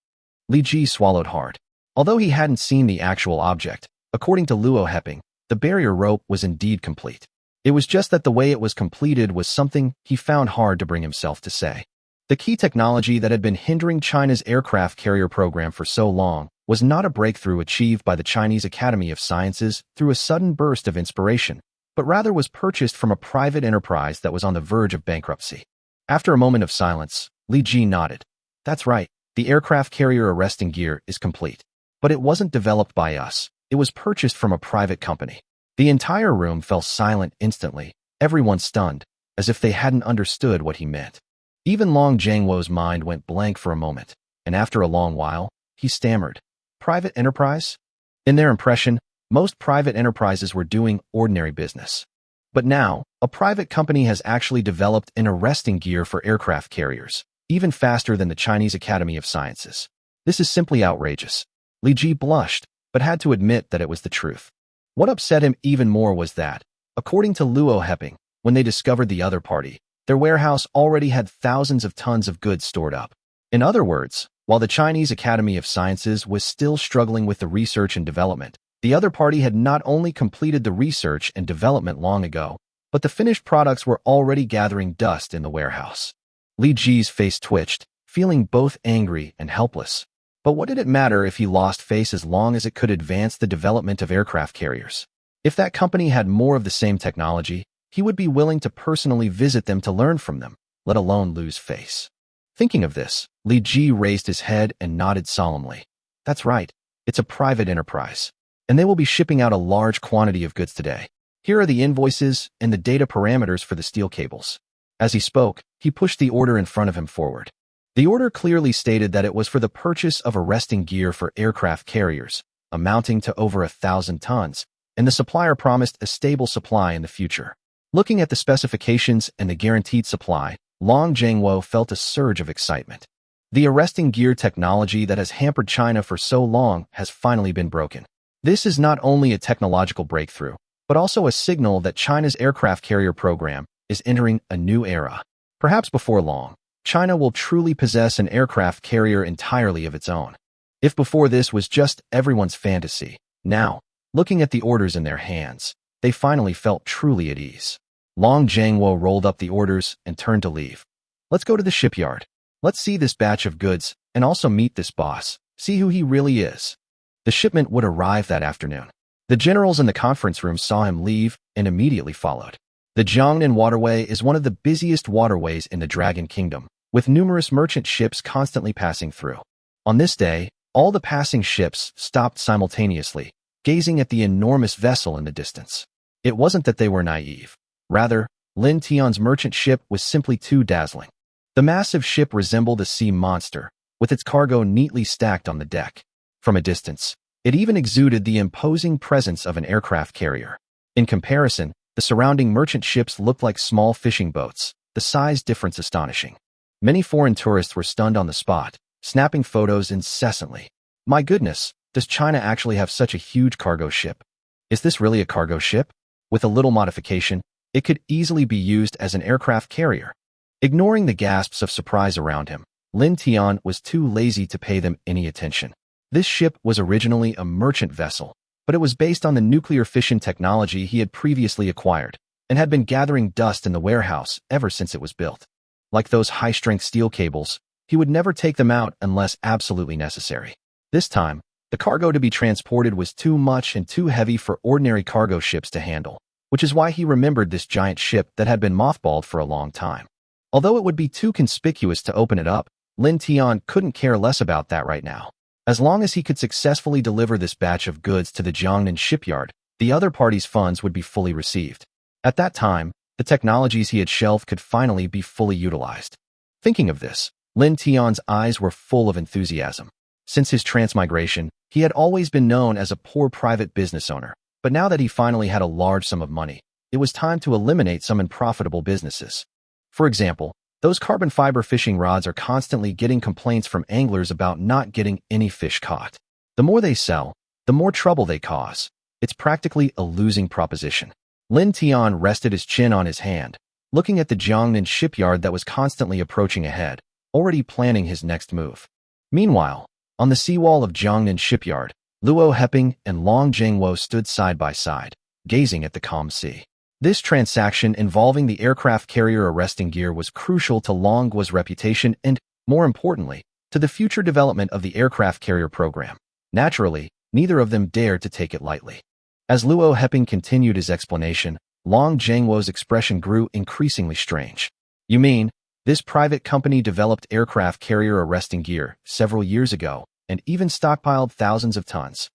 Li Ji swallowed hard. Although he hadn't seen the actual object, according to Luo Heping, the barrier rope was indeed complete. It was just that the way it was completed was something he found hard to bring himself to say. The key technology that had been hindering China's aircraft carrier program for so long was not a breakthrough achieved by the Chinese Academy of Sciences through a sudden burst of inspiration, but rather was purchased from a private enterprise that was on the verge of bankruptcy. After a moment of silence, Li Ji nodded. That's right, the aircraft carrier arresting gear is complete. But it wasn't developed by us. It was purchased from a private company. The entire room fell silent instantly, everyone stunned, as if they hadn't understood what he meant. Even Long Jiangwo's mind went blank for a moment, and after a long while, he stammered. Private enterprise? In their impression, most private enterprises were doing ordinary business. But now, a private company has actually developed an arresting gear for aircraft carriers, even faster than the Chinese Academy of Sciences. This is simply outrageous. Li Ji blushed, but had to admit that it was the truth. What upset him even more was that, according to Luo Heping, when they discovered the other party, their warehouse already had thousands of tons of goods stored up. In other words, while the Chinese Academy of Sciences was still struggling with the research and development, the other party had not only completed the research and development long ago, but the finished products were already gathering dust in the warehouse. Li Ji's face twitched, feeling both angry and helpless. But what did it matter if he lost face as long as it could advance the development of aircraft carriers? If that company had more of the same technology, he would be willing to personally visit them to learn from them, let alone lose face. Thinking of this, Li Ji raised his head and nodded solemnly. That's right, it's a private enterprise, and they will be shipping out a large quantity of goods today. Here are the invoices and the data parameters for the steel cables. As he spoke, he pushed the order in front of him forward. The order clearly stated that it was for the purchase of arresting gear for aircraft carriers, amounting to over 1,000 tons, and the supplier promised a stable supply in the future. Looking at the specifications and the guaranteed supply, Long Zhengguo felt a surge of excitement. The arresting gear technology that has hampered China for so long has finally been broken. This is not only a technological breakthrough, but also a signal that China's aircraft carrier program is entering a new era. Perhaps before long, China will truly possess an aircraft carrier entirely of its own. If before this was just everyone's fantasy, now, looking at the orders in their hands, they finally felt truly at ease. Long Zhengguo rolled up the orders and turned to leave. Let's go to the shipyard. Let's see this batch of goods and also meet this boss, see who he really is. The shipment would arrive that afternoon. The generals in the conference room saw him leave and immediately followed. The Jiangnan Waterway is one of the busiest waterways in the Dragon Kingdom, with numerous merchant ships constantly passing through. On this day, all the passing ships stopped simultaneously, gazing at the enormous vessel in the distance. It wasn't that they were naive. Rather, Lin Tian's merchant ship was simply too dazzling. The massive ship resembled a sea monster, with its cargo neatly stacked on the deck. From a distance, it even exuded the imposing presence of an aircraft carrier. In comparison, the surrounding merchant ships looked like small fishing boats, the size difference astonishing. Many foreign tourists were stunned on the spot, snapping photos incessantly. My goodness, does China actually have such a huge cargo ship? Is this really a cargo ship? With a little modification, it could easily be used as an aircraft carrier. Ignoring the gasps of surprise around him, Lin Tian was too lazy to pay them any attention. This ship was originally a merchant vessel, but it was based on the nuclear fission technology he had previously acquired and had been gathering dust in the warehouse ever since it was built. Like those high-strength steel cables, he would never take them out unless absolutely necessary. This time, the cargo to be transported was too much and too heavy for ordinary cargo ships to handle, which is why he remembered this giant ship that had been mothballed for a long time. Although it would be too conspicuous to open it up, Lin Tian couldn't care less about that right now. As long as he could successfully deliver this batch of goods to the Jiangnan shipyard, the other party's funds would be fully received. At that time, the technologies he had shelved could finally be fully utilized. Thinking of this, Lin Tian's eyes were full of enthusiasm. Since his transmigration, he had always been known as a poor private business owner, but now that he finally had a large sum of money, it was time to eliminate some unprofitable businesses. For example, those carbon fiber fishing rods are constantly getting complaints from anglers about not getting any fish caught. The more they sell, the more trouble they cause. It's practically a losing proposition. Lin Tian rested his chin on his hand, looking at the Jiangnan shipyard that was constantly approaching ahead, already planning his next move. Meanwhile, on the seawall of Jiangnan shipyard, Luo Heping and Long Zhengguo stood side by side, gazing at the calm sea. This transaction involving the aircraft carrier arresting gear was crucial to Long Guo's reputation and, more importantly, to the future development of the aircraft carrier program. Naturally, neither of them dared to take it lightly. As Luo Heping continued his explanation, Long Zhengguo's expression grew increasingly strange. You mean, this private company developed aircraft carrier arresting gear several years ago and even stockpiled thousands of tons?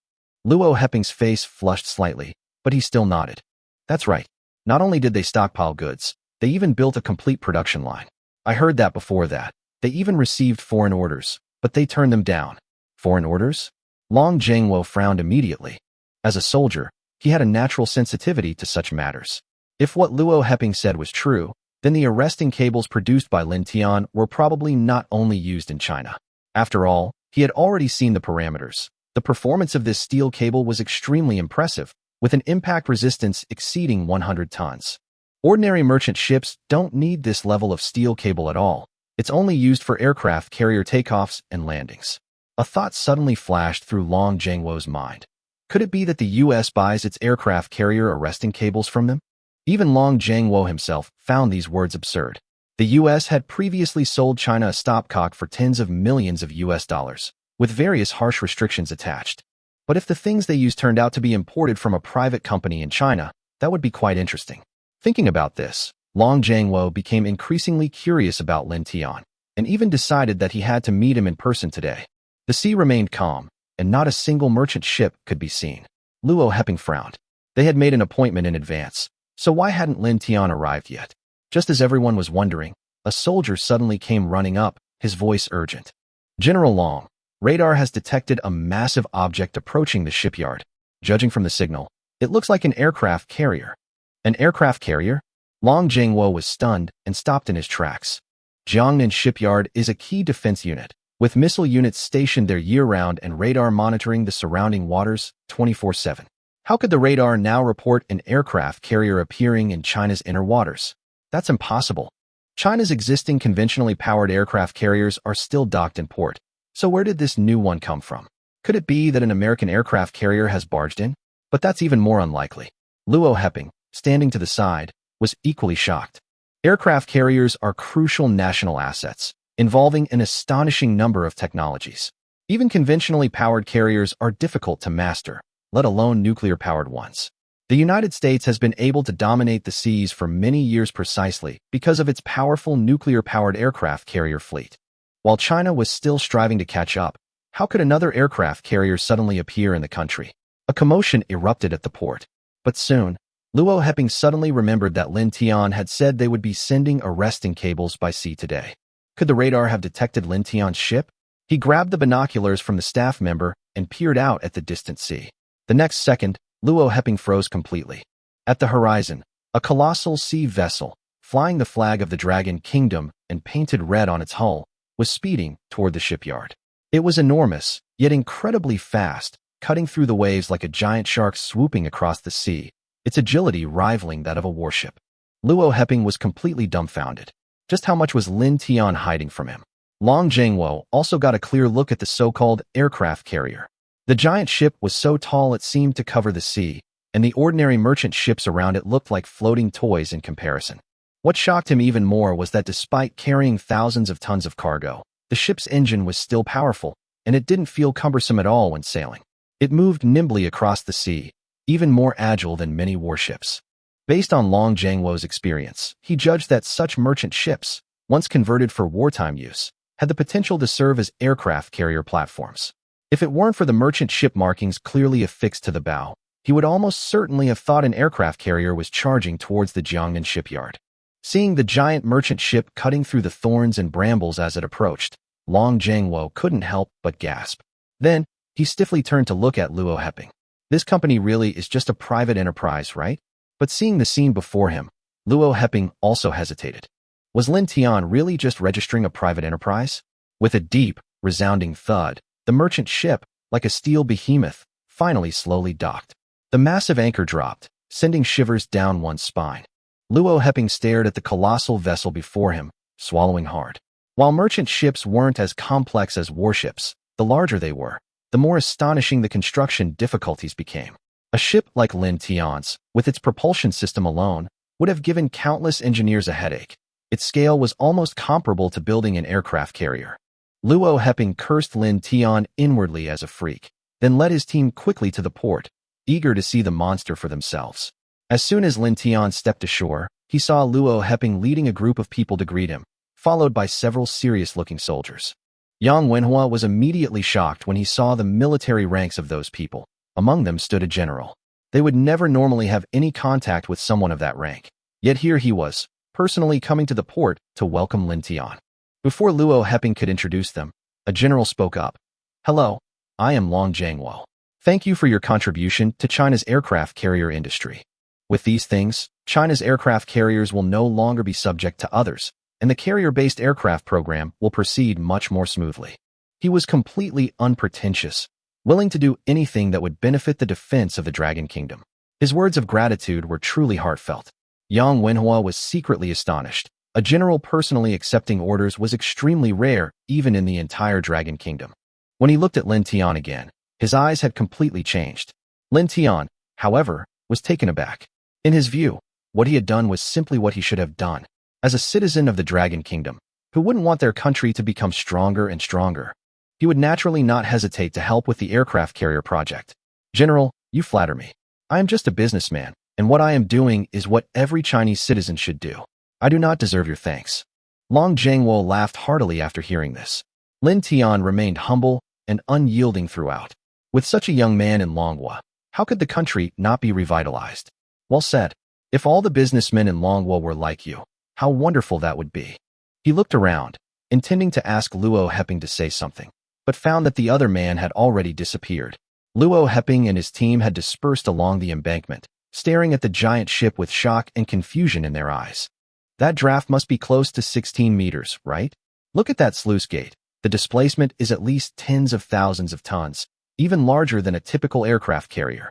Luo Heping's face flushed slightly, but he still nodded. That's right. Not only did they stockpile goods, they even built a complete production line. I heard that before that. They even received foreign orders, but they turned them down. Foreign orders? Long Zhengguo frowned immediately. As a soldier, he had a natural sensitivity to such matters. If what Luo Heping said was true, then the arresting cables produced by Lin Tian were probably not only used in China. After all, he had already seen the parameters. The performance of this steel cable was extremely impressive, with an impact resistance exceeding 100 tons. Ordinary merchant ships don't need this level of steel cable at all. It's only used for aircraft carrier takeoffs and landings. A thought suddenly flashed through Long Zhengguo's mind. Could it be that the U.S. buys its aircraft carrier arresting cables from them? Even Long Zhengguo himself found these words absurd. The US had previously sold China a stopcock for tens of millions of US dollars, with various harsh restrictions attached. But if the things they used turned out to be imported from a private company in China, that would be quite interesting. Thinking about this, Long Jiangwo became increasingly curious about Lin Tian, and even decided that he had to meet him in person today. The sea remained calm, and not a single merchant ship could be seen. Luo Heping frowned. They had made an appointment in advance, so why hadn't Lin Tian arrived yet? Just as everyone was wondering, a soldier suddenly came running up, his voice urgent. General Long, radar has detected a massive object approaching the shipyard. Judging from the signal, it looks like an aircraft carrier. An aircraft carrier? Long Jiangwo was stunned and stopped in his tracks. Jiangnan Shipyard is a key defense unit, with missile units stationed there year-round and radar monitoring the surrounding waters 24/7. How could the radar now report an aircraft carrier appearing in China's inner waters? That's impossible. China's existing conventionally powered aircraft carriers are still docked in port. So where did this new one come from? Could it be that an American aircraft carrier has barged in? But that's even more unlikely. Luo Heping, standing to the side, was equally shocked. Aircraft carriers are crucial national assets, involving an astonishing number of technologies. Even conventionally powered carriers are difficult to master, let alone nuclear-powered ones. The United States has been able to dominate the seas for many years precisely because of its powerful nuclear-powered aircraft carrier fleet. While China was still striving to catch up, how could another aircraft carrier suddenly appear in the country? A commotion erupted at the port. But soon, Luo Heping suddenly remembered that Lin Tian had said they would be sending arresting cables by sea today. Could the radar have detected Lin Tian's ship? He grabbed the binoculars from the staff member and peered out at the distant sea. The next second, Luo Heping froze completely. At the horizon, a colossal sea vessel, flying the flag of the Dragon Kingdom and painted red on its hull, was speeding toward the shipyard. It was enormous, yet incredibly fast, cutting through the waves like a giant shark swooping across the sea, its agility rivaling that of a warship. Luo Heping was completely dumbfounded. Just how much was Lin Tian hiding from him? Long Jiangwo also got a clear look at the so-called aircraft carrier. The giant ship was so tall it seemed to cover the sea, and the ordinary merchant ships around it looked like floating toys in comparison. What shocked him even more was that despite carrying thousands of tons of cargo, the ship's engine was still powerful, and it didn't feel cumbersome at all when sailing. It moved nimbly across the sea, even more agile than many warships. Based on Long Jiangwo's experience, he judged that such merchant ships, once converted for wartime use, had the potential to serve as aircraft carrier platforms. If it weren't for the merchant ship markings clearly affixed to the bow, he would almost certainly have thought an aircraft carrier was charging towards the Jiangnan shipyard. Seeing the giant merchant ship cutting through the thorns and brambles as it approached, Long Jiangwo couldn't help but gasp. Then, he stiffly turned to look at Luo Heping. This company really is just a private enterprise, right? But seeing the scene before him, Luo Heping also hesitated. Was Lin Tian really just registering a private enterprise? With a deep, resounding thud, the merchant ship, like a steel behemoth, finally slowly docked. The massive anchor dropped, sending shivers down one's spine. Luo Heping stared at the colossal vessel before him, swallowing hard. While merchant ships weren't as complex as warships, the larger they were, the more astonishing the construction difficulties became. A ship like Lin Tian's, with its propulsion system alone, would have given countless engineers a headache. Its scale was almost comparable to building an aircraft carrier. Luo Heping cursed Lin Tian inwardly as a freak, then led his team quickly to the port, eager to see the monster for themselves. As soon as Lin Tian stepped ashore, he saw Luo Heping leading a group of people to greet him, followed by several serious-looking soldiers. Yang Wenhua was immediately shocked when he saw the military ranks of those people. Among them stood a general. They would never normally have any contact with someone of that rank. Yet here he was, personally coming to the port to welcome Lin Tian. Before Luo Heping could introduce them, a general spoke up. "Hello, I am Long Jiangwo. Thank you for your contribution to China's aircraft carrier industry. With these things, China's aircraft carriers will no longer be subject to others, and the carrier-based aircraft program will proceed much more smoothly." He was completely unpretentious, willing to do anything that would benefit the defense of the Dragon Kingdom. His words of gratitude were truly heartfelt. Yang Wenhua was secretly astonished. A general personally accepting orders was extremely rare, even in the entire Dragon Kingdom. When he looked at Lin Tian again, his eyes had completely changed. Lin Tian, however, was taken aback. In his view, what he had done was simply what he should have done. As a citizen of the Dragon Kingdom, who wouldn't want their country to become stronger and stronger, he would naturally not hesitate to help with the aircraft carrier project. General, you flatter me. I am just a businessman, and what I am doing is what every Chinese citizen should do. I do not deserve your thanks. Long Zhengwo laughed heartily after hearing this. Lin Tian remained humble and unyielding throughout. With such a young man in Longhua, how could the country not be revitalized? Well said. If all the businessmen in Longhua were like you, how wonderful that would be. He looked around, intending to ask Luo Heping to say something, but found that the other man had already disappeared. Luo Heping and his team had dispersed along the embankment, staring at the giant ship with shock and confusion in their eyes. That draft must be close to 16 meters, right? Look at that sluice gate. The displacement is at least tens of thousands of tons, even larger than a typical aircraft carrier.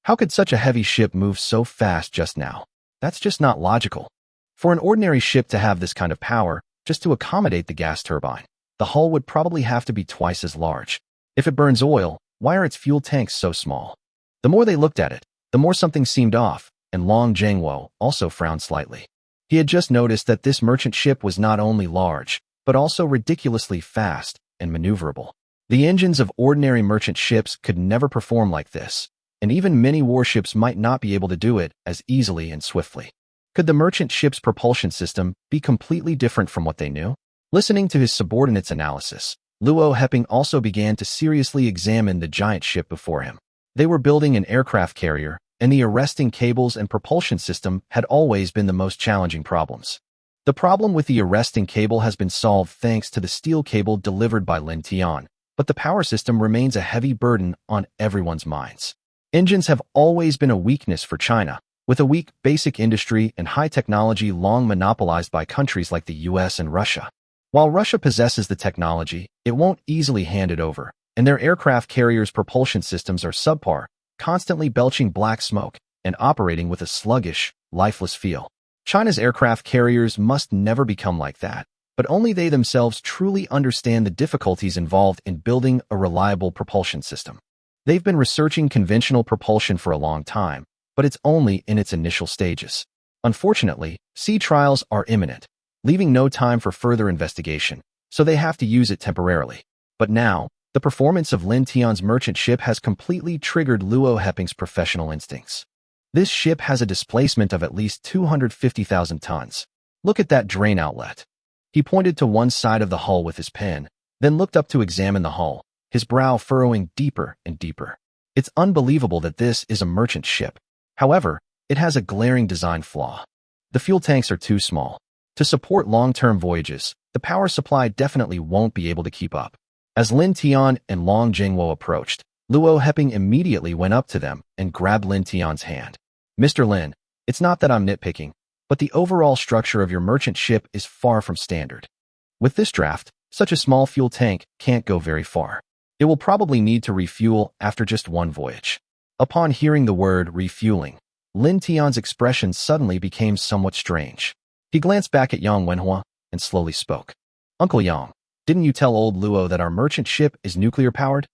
How could such a heavy ship move so fast just now? That's just not logical. For an ordinary ship to have this kind of power, just to accommodate the gas turbine, the hull would probably have to be twice as large. If it burns oil, why are its fuel tanks so small? The more they looked at it, the more something seemed off, and Long Zhengwo also frowned slightly. He had just noticed that this merchant ship was not only large, but also ridiculously fast and maneuverable. The engines of ordinary merchant ships could never perform like this, and even many warships might not be able to do it as easily and swiftly. Could the merchant ship's propulsion system be completely different from what they knew? Listening to his subordinate's analysis, Luo Heping also began to seriously examine the giant ship before him. They were building an aircraft carrier, and the arresting cables and propulsion system had always been the most challenging problems. The problem with the arresting cable has been solved thanks to the steel cable delivered by Lin Tian, but the power system remains a heavy burden on everyone's minds. Engines have always been a weakness for China, with a weak basic industry and high technology long monopolized by countries like the US and Russia. While Russia possesses the technology, it won't easily hand it over, and their aircraft carriers' propulsion systems are subpar, constantly belching black smoke and operating with a sluggish, lifeless feel. China's aircraft carriers must never become like that, but only they themselves truly understand the difficulties involved in building a reliable propulsion system. They've been researching conventional propulsion for a long time, but it's only in its initial stages. Unfortunately, sea trials are imminent, leaving no time for further investigation, so they have to use it temporarily. But now, the performance of Lin Tian's merchant ship has completely triggered Luo Heping's professional instincts. This ship has a displacement of at least 250,000 tons. Look at that drain outlet. He pointed to one side of the hull with his pen, then looked up to examine the hull, his brow furrowing deeper and deeper. It's unbelievable that this is a merchant ship. However, it has a glaring design flaw. The fuel tanks are too small. To support long-term voyages, the power supply definitely won't be able to keep up. As Lin Tian and Long Zhengwo approached, Luo Heping immediately went up to them and grabbed Lin Tian's hand. Mr. Lin, it's not that I'm nitpicking, but the overall structure of your merchant ship is far from standard. With this draft, such a small fuel tank can't go very far. It will probably need to refuel after just one voyage. Upon hearing the word refueling, Lin Tian's expression suddenly became somewhat strange. He glanced back at Yang Wenhua and slowly spoke. Uncle Yang, didn't you tell old Luo that our merchant ship is nuclear-powered?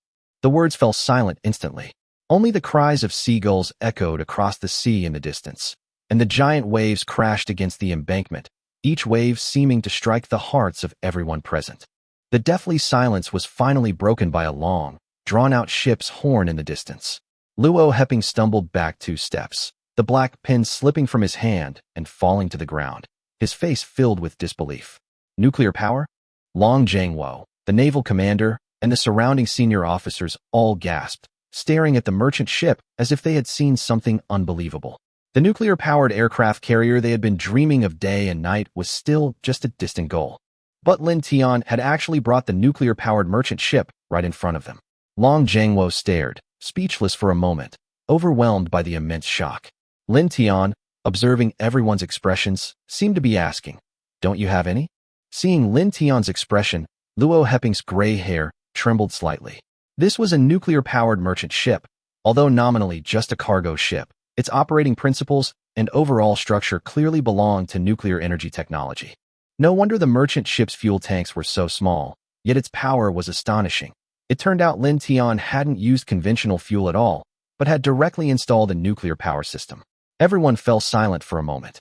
The words fell silent instantly. Only the cries of seagulls echoed across the sea in the distance, and the giant waves crashed against the embankment, each wave seeming to strike the hearts of everyone present. The deathly silence was finally broken by a long, drawn-out ship's horn in the distance. Luo Heping stumbled back 2 steps, the black pen slipping from his hand and falling to the ground, his face filled with disbelief. Nuclear power? Long Zhengwo, the naval commander, and the surrounding senior officers all gasped, staring at the merchant ship as if they had seen something unbelievable. The nuclear-powered aircraft carrier they had been dreaming of day and night was still just a distant goal. But Lin Tian had actually brought the nuclear-powered merchant ship right in front of them. Long Zhengwo stared, speechless for a moment, overwhelmed by the immense shock. Lin Tian, observing everyone's expressions, seemed to be asking, "Don't you have any?" Seeing Lin Tian's expression, Luo Heping's gray hair trembled slightly. This was a nuclear-powered merchant ship, although nominally just a cargo ship. Its operating principles and overall structure clearly belonged to nuclear energy technology. No wonder the merchant ship's fuel tanks were so small, yet its power was astonishing. It turned out Lin Tian hadn't used conventional fuel at all, but had directly installed a nuclear power system. Everyone fell silent for a moment.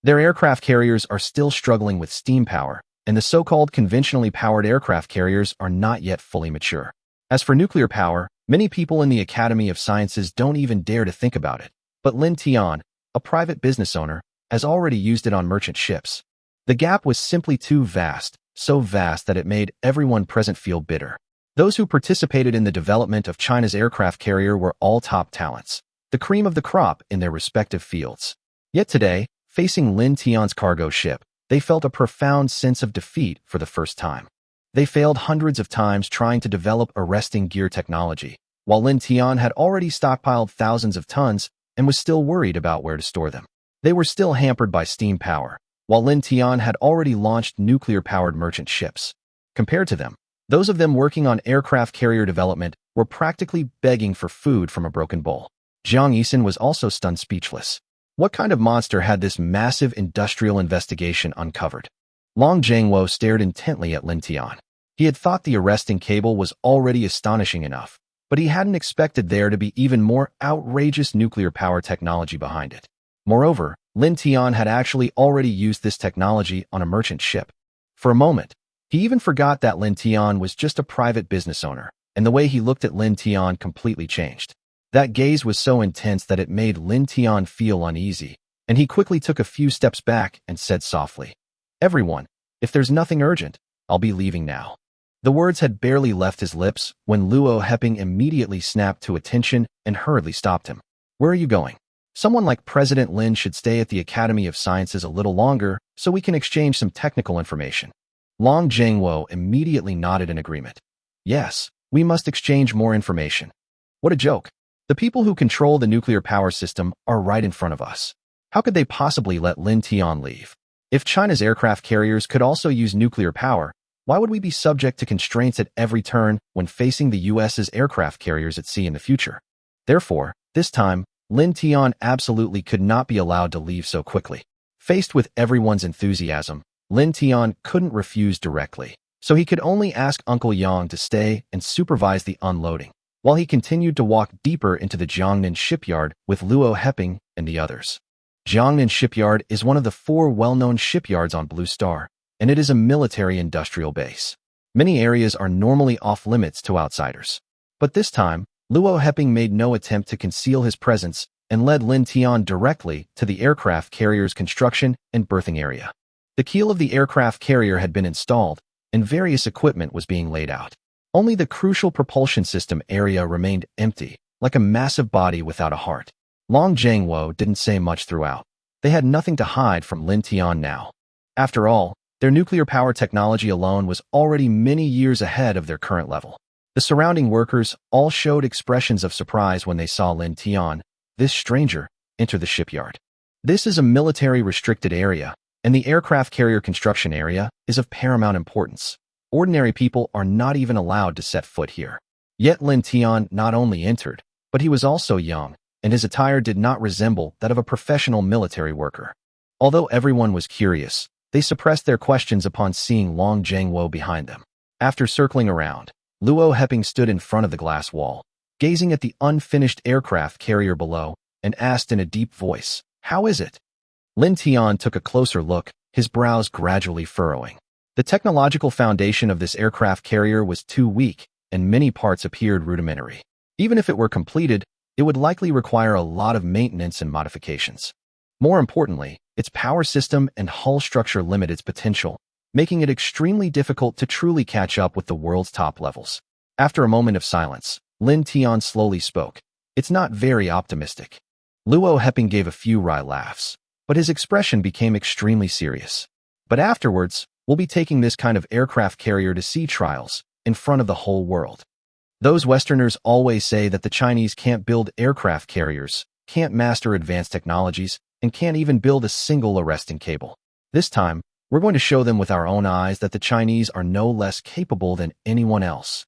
Their aircraft carriers are still struggling with steam power, and the so-called conventionally powered aircraft carriers are not yet fully mature. As for nuclear power, many people in the Academy of Sciences don't even dare to think about it. But Lin Tian, a private business owner, has already used it on merchant ships. The gap was simply too vast, so vast that it made everyone present feel bitter. Those who participated in the development of China's aircraft carrier were all top talents, the cream of the crop in their respective fields. Yet today, facing Lin Tian's cargo ship, they felt a profound sense of defeat for the first time. They failed hundreds of times trying to develop arresting gear technology, while Lin Tian had already stockpiled thousands of tons and was still worried about where to store them. They were still hampered by steam power, while Lin Tian had already launched nuclear-powered merchant ships. Compared to them, those of them working on aircraft carrier development were practically begging for food from a broken bowl. Jiang Yisun was also stunned speechless. What kind of monster had this massive industrial investigation uncovered? Long Zhengwo stared intently at Lin Tian. He had thought the arresting cable was already astonishing enough, but he hadn't expected there to be even more outrageous nuclear power technology behind it. Moreover, Lin Tian had actually already used this technology on a merchant ship. For a moment, he even forgot that Lin Tian was just a private business owner, and the way he looked at Lin Tian completely changed. That gaze was so intense that it made Lin Tian feel uneasy, and he quickly took a few steps back and said softly, "Everyone, if there's nothing urgent, I'll be leaving now." The words had barely left his lips when Luo Heping immediately snapped to attention and hurriedly stopped him. "Where are you going?" "Someone like President Lin should stay at the Academy of Sciences a little longer so we can exchange some technical information." Long Zhengwo immediately nodded in agreement. "Yes, we must exchange more information." What a joke. The people who control the nuclear power system are right in front of us. How could they possibly let Lin Tian leave? If China's aircraft carriers could also use nuclear power, why would we be subject to constraints at every turn when facing the US's aircraft carriers at sea in the future? Therefore, this time, Lin Tian absolutely could not be allowed to leave so quickly. Faced with everyone's enthusiasm, Lin Tian couldn't refuse directly, so he could only ask Uncle Yang to stay and supervise the unloading, while he continued to walk deeper into the Jiangnan shipyard with Luo Heping and the others. Jiangnan Shipyard is one of the 4 well-known shipyards on Blue Star, and it is a military industrial base. Many areas are normally off-limits to outsiders. But this time, Luo Heping made no attempt to conceal his presence and led Lin Tian directly to the aircraft carrier's construction and berthing area. The keel of the aircraft carrier had been installed, and various equipment was being laid out. Only the crucial propulsion system area remained empty, like a massive body without a heart. Long Zhengwo didn't say much throughout. They had nothing to hide from Lin Tian now. After all, their nuclear power technology alone was already many years ahead of their current level. The surrounding workers all showed expressions of surprise when they saw Lin Tian, this stranger, enter the shipyard. This is a military-restricted area, and the aircraft carrier construction area is of paramount importance. Ordinary people are not even allowed to set foot here. Yet Lin Tian not only entered, but he was also young, and his attire did not resemble that of a professional military worker. Although everyone was curious, they suppressed their questions upon seeing Long Zhengwo behind them. After circling around, Luo Heping stood in front of the glass wall, gazing at the unfinished aircraft carrier below, and asked in a deep voice, "How is it?" Lin Tian took a closer look, his brows gradually furrowing. The technological foundation of this aircraft carrier was too weak, and many parts appeared rudimentary. Even if it were completed, it would likely require a lot of maintenance and modifications. More importantly, its power system and hull structure limit its potential, making it extremely difficult to truly catch up with the world's top levels. After a moment of silence, Lin Tian slowly spoke. "It's not very optimistic." Luo Heping gave a few wry laughs, but his expression became extremely serious. "But afterwards, we'll be taking this kind of aircraft carrier to sea trials, in front of the whole world. Those Westerners always say that the Chinese can't build aircraft carriers, can't master advanced technologies, and can't even build a single arresting cable. This time, we're going to show them with our own eyes that the Chinese are no less capable than anyone else."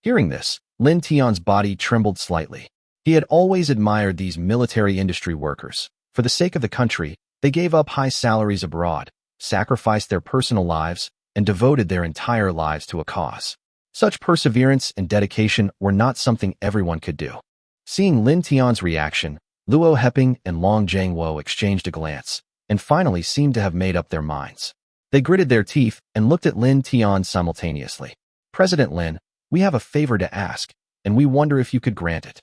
Hearing this, Lin Tian's body trembled slightly. He had always admired these military industry workers. For the sake of the country, they gave up high salaries abroad, sacrificed their personal lives, and devoted their entire lives to a cause. Such perseverance and dedication were not something everyone could do. Seeing Lin Tian's reaction, Luo Heping and Long Zhengwo exchanged a glance, and finally seemed to have made up their minds. They gritted their teeth and looked at Lin Tian simultaneously. President Lin, we have a favor to ask, and we wonder if you could grant it.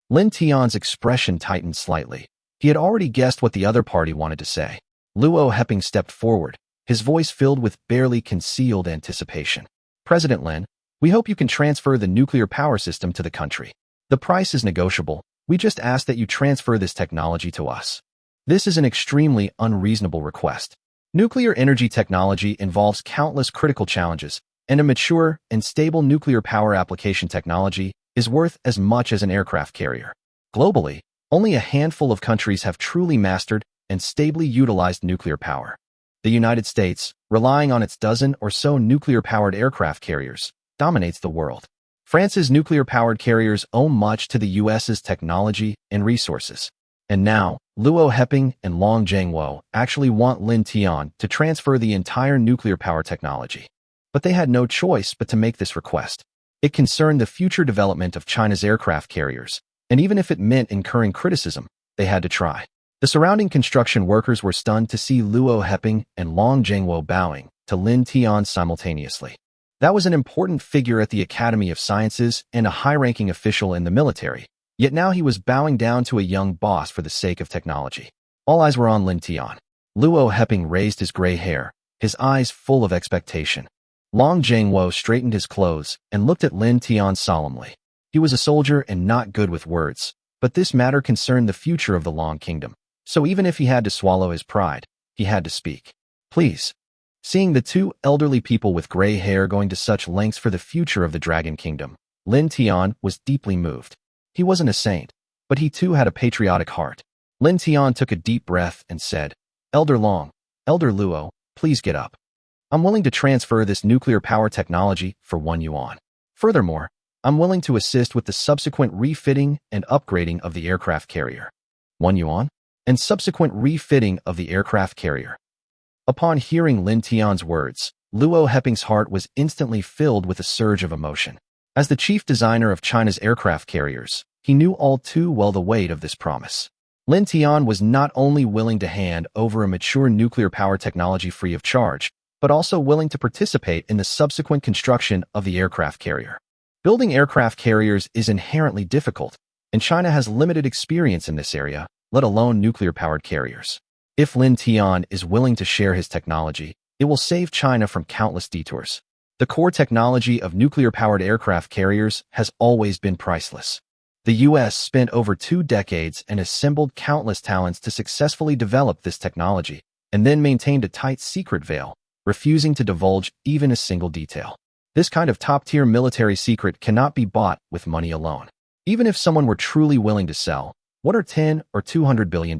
Lin Tian's expression tightened slightly. He had already guessed what the other party wanted to say. Luo Heping stepped forward, his voice filled with barely concealed anticipation. President Lin, we hope you can transfer the nuclear power system to the country. The price is negotiable. We just ask that you transfer this technology to us. This is an extremely unreasonable request. Nuclear energy technology involves countless critical challenges, and a mature and stable nuclear power application technology is worth as much as an aircraft carrier. Globally, only a handful of countries have truly mastered and stably utilized nuclear power. The United States, relying on its dozen or so nuclear-powered aircraft carriers, dominates the world. France's nuclear-powered carriers owe much to the U.S.'s technology and resources. And now, Luo Heping and Long Zhengwo actually want Lin Tian to transfer the entire nuclear power technology. But they had no choice but to make this request. It concerned the future development of China's aircraft carriers, and even if it meant incurring criticism, they had to try. The surrounding construction workers were stunned to see Luo Heping and Long Zhengwo bowing to Lin Tian simultaneously. That was an important figure at the Academy of Sciences and a high-ranking official in the military, yet now he was bowing down to a young boss for the sake of technology. All eyes were on Lin Tian. Luo Heping raised his gray hair, his eyes full of expectation. Long Zhengwo straightened his clothes and looked at Lin Tian solemnly. He was a soldier and not good with words, but this matter concerned the future of the Long Kingdom. So even if he had to swallow his pride, he had to speak. Please. Seeing the two elderly people with gray hair going to such lengths for the future of the Dragon Kingdom, Lin Tian was deeply moved. He wasn't a saint, but he too had a patriotic heart. Lin Tian took a deep breath and said, Elder Long, Elder Luo, please get up. I'm willing to transfer this nuclear power technology for 1 yuan. Furthermore, I'm willing to assist with the subsequent refitting and upgrading of the aircraft carrier. 1 yuan? And subsequent refitting of the aircraft carrier. Upon hearing Lin Tian's words, Luo Heping's heart was instantly filled with a surge of emotion. As the chief designer of China's aircraft carriers, he knew all too well the weight of this promise. Lin Tian was not only willing to hand over a mature nuclear power technology free of charge, but also willing to participate in the subsequent construction of the aircraft carrier. Building aircraft carriers is inherently difficult, and China has limited experience in this area, let alone nuclear-powered carriers. If Lin Tian is willing to share his technology, it will save China from countless detours. The core technology of nuclear-powered aircraft carriers has always been priceless. The U.S. spent over 2 decades and assembled countless talents to successfully develop this technology, and then maintained a tight secret veil, refusing to divulge even a single detail. This kind of top-tier military secret cannot be bought with money alone. Even if someone were truly willing to sell, what are $10 or $200 billion?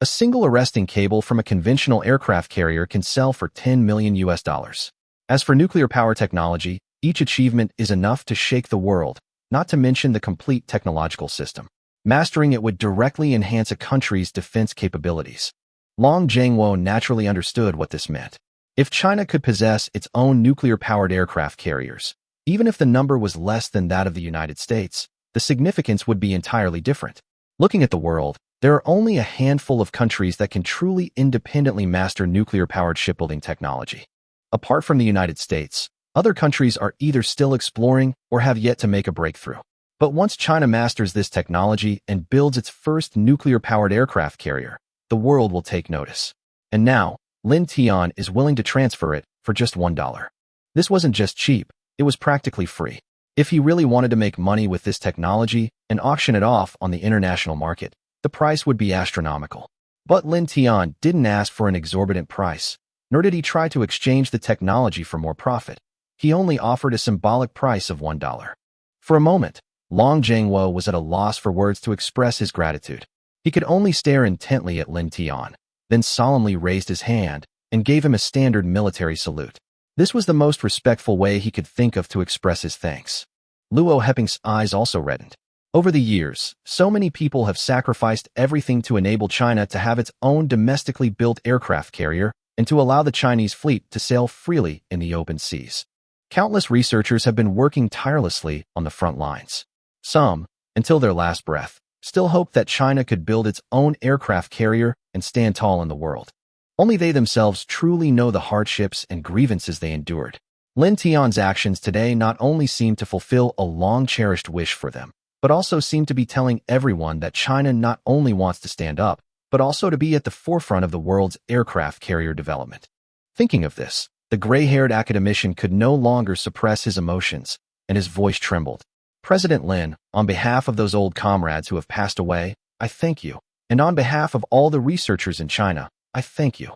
A single arresting cable from a conventional aircraft carrier can sell for $10 million US. As for nuclear power technology, each achievement is enough to shake the world, not to mention the complete technological system. Mastering it would directly enhance a country's defense capabilities. Long Zhengwo naturally understood what this meant. If China could possess its own nuclear-powered aircraft carriers, even if the number was less than that of the United States, the significance would be entirely different. Looking at the world, there are only a handful of countries that can truly independently master nuclear-powered shipbuilding technology. Apart from the United States, other countries are either still exploring or have yet to make a breakthrough. But once China masters this technology and builds its first nuclear-powered aircraft carrier, the world will take notice. And now, Lin Tian is willing to transfer it for just $1. This wasn't just cheap, it was practically free. If he really wanted to make money with this technology and auction it off on the international market, the price would be astronomical. But Lin Tian didn't ask for an exorbitant price, nor did he try to exchange the technology for more profit. He only offered a symbolic price of $1. For a moment, Long Zhengwo was at a loss for words to express his gratitude. He could only stare intently at Lin Tian, then solemnly raised his hand and gave him a standard military salute. This was the most respectful way he could think of to express his thanks. Luo Heping's eyes also reddened. Over the years, so many people have sacrificed everything to enable China to have its own domestically built aircraft carrier and to allow the Chinese fleet to sail freely in the open seas. Countless researchers have been working tirelessly on the front lines. Some, until their last breath, still hoped that China could build its own aircraft carrier and stand tall in the world. Only they themselves truly know the hardships and grievances they endured. Lin Tian's actions today not only seem to fulfill a long-cherished wish for them, but also seem to be telling everyone that China not only wants to stand up, but also to be at the forefront of the world's aircraft carrier development. Thinking of this, the gray-haired academician could no longer suppress his emotions, and his voice trembled. President Lin, on behalf of those old comrades who have passed away, I thank you. And on behalf of all the researchers in China, I thank you.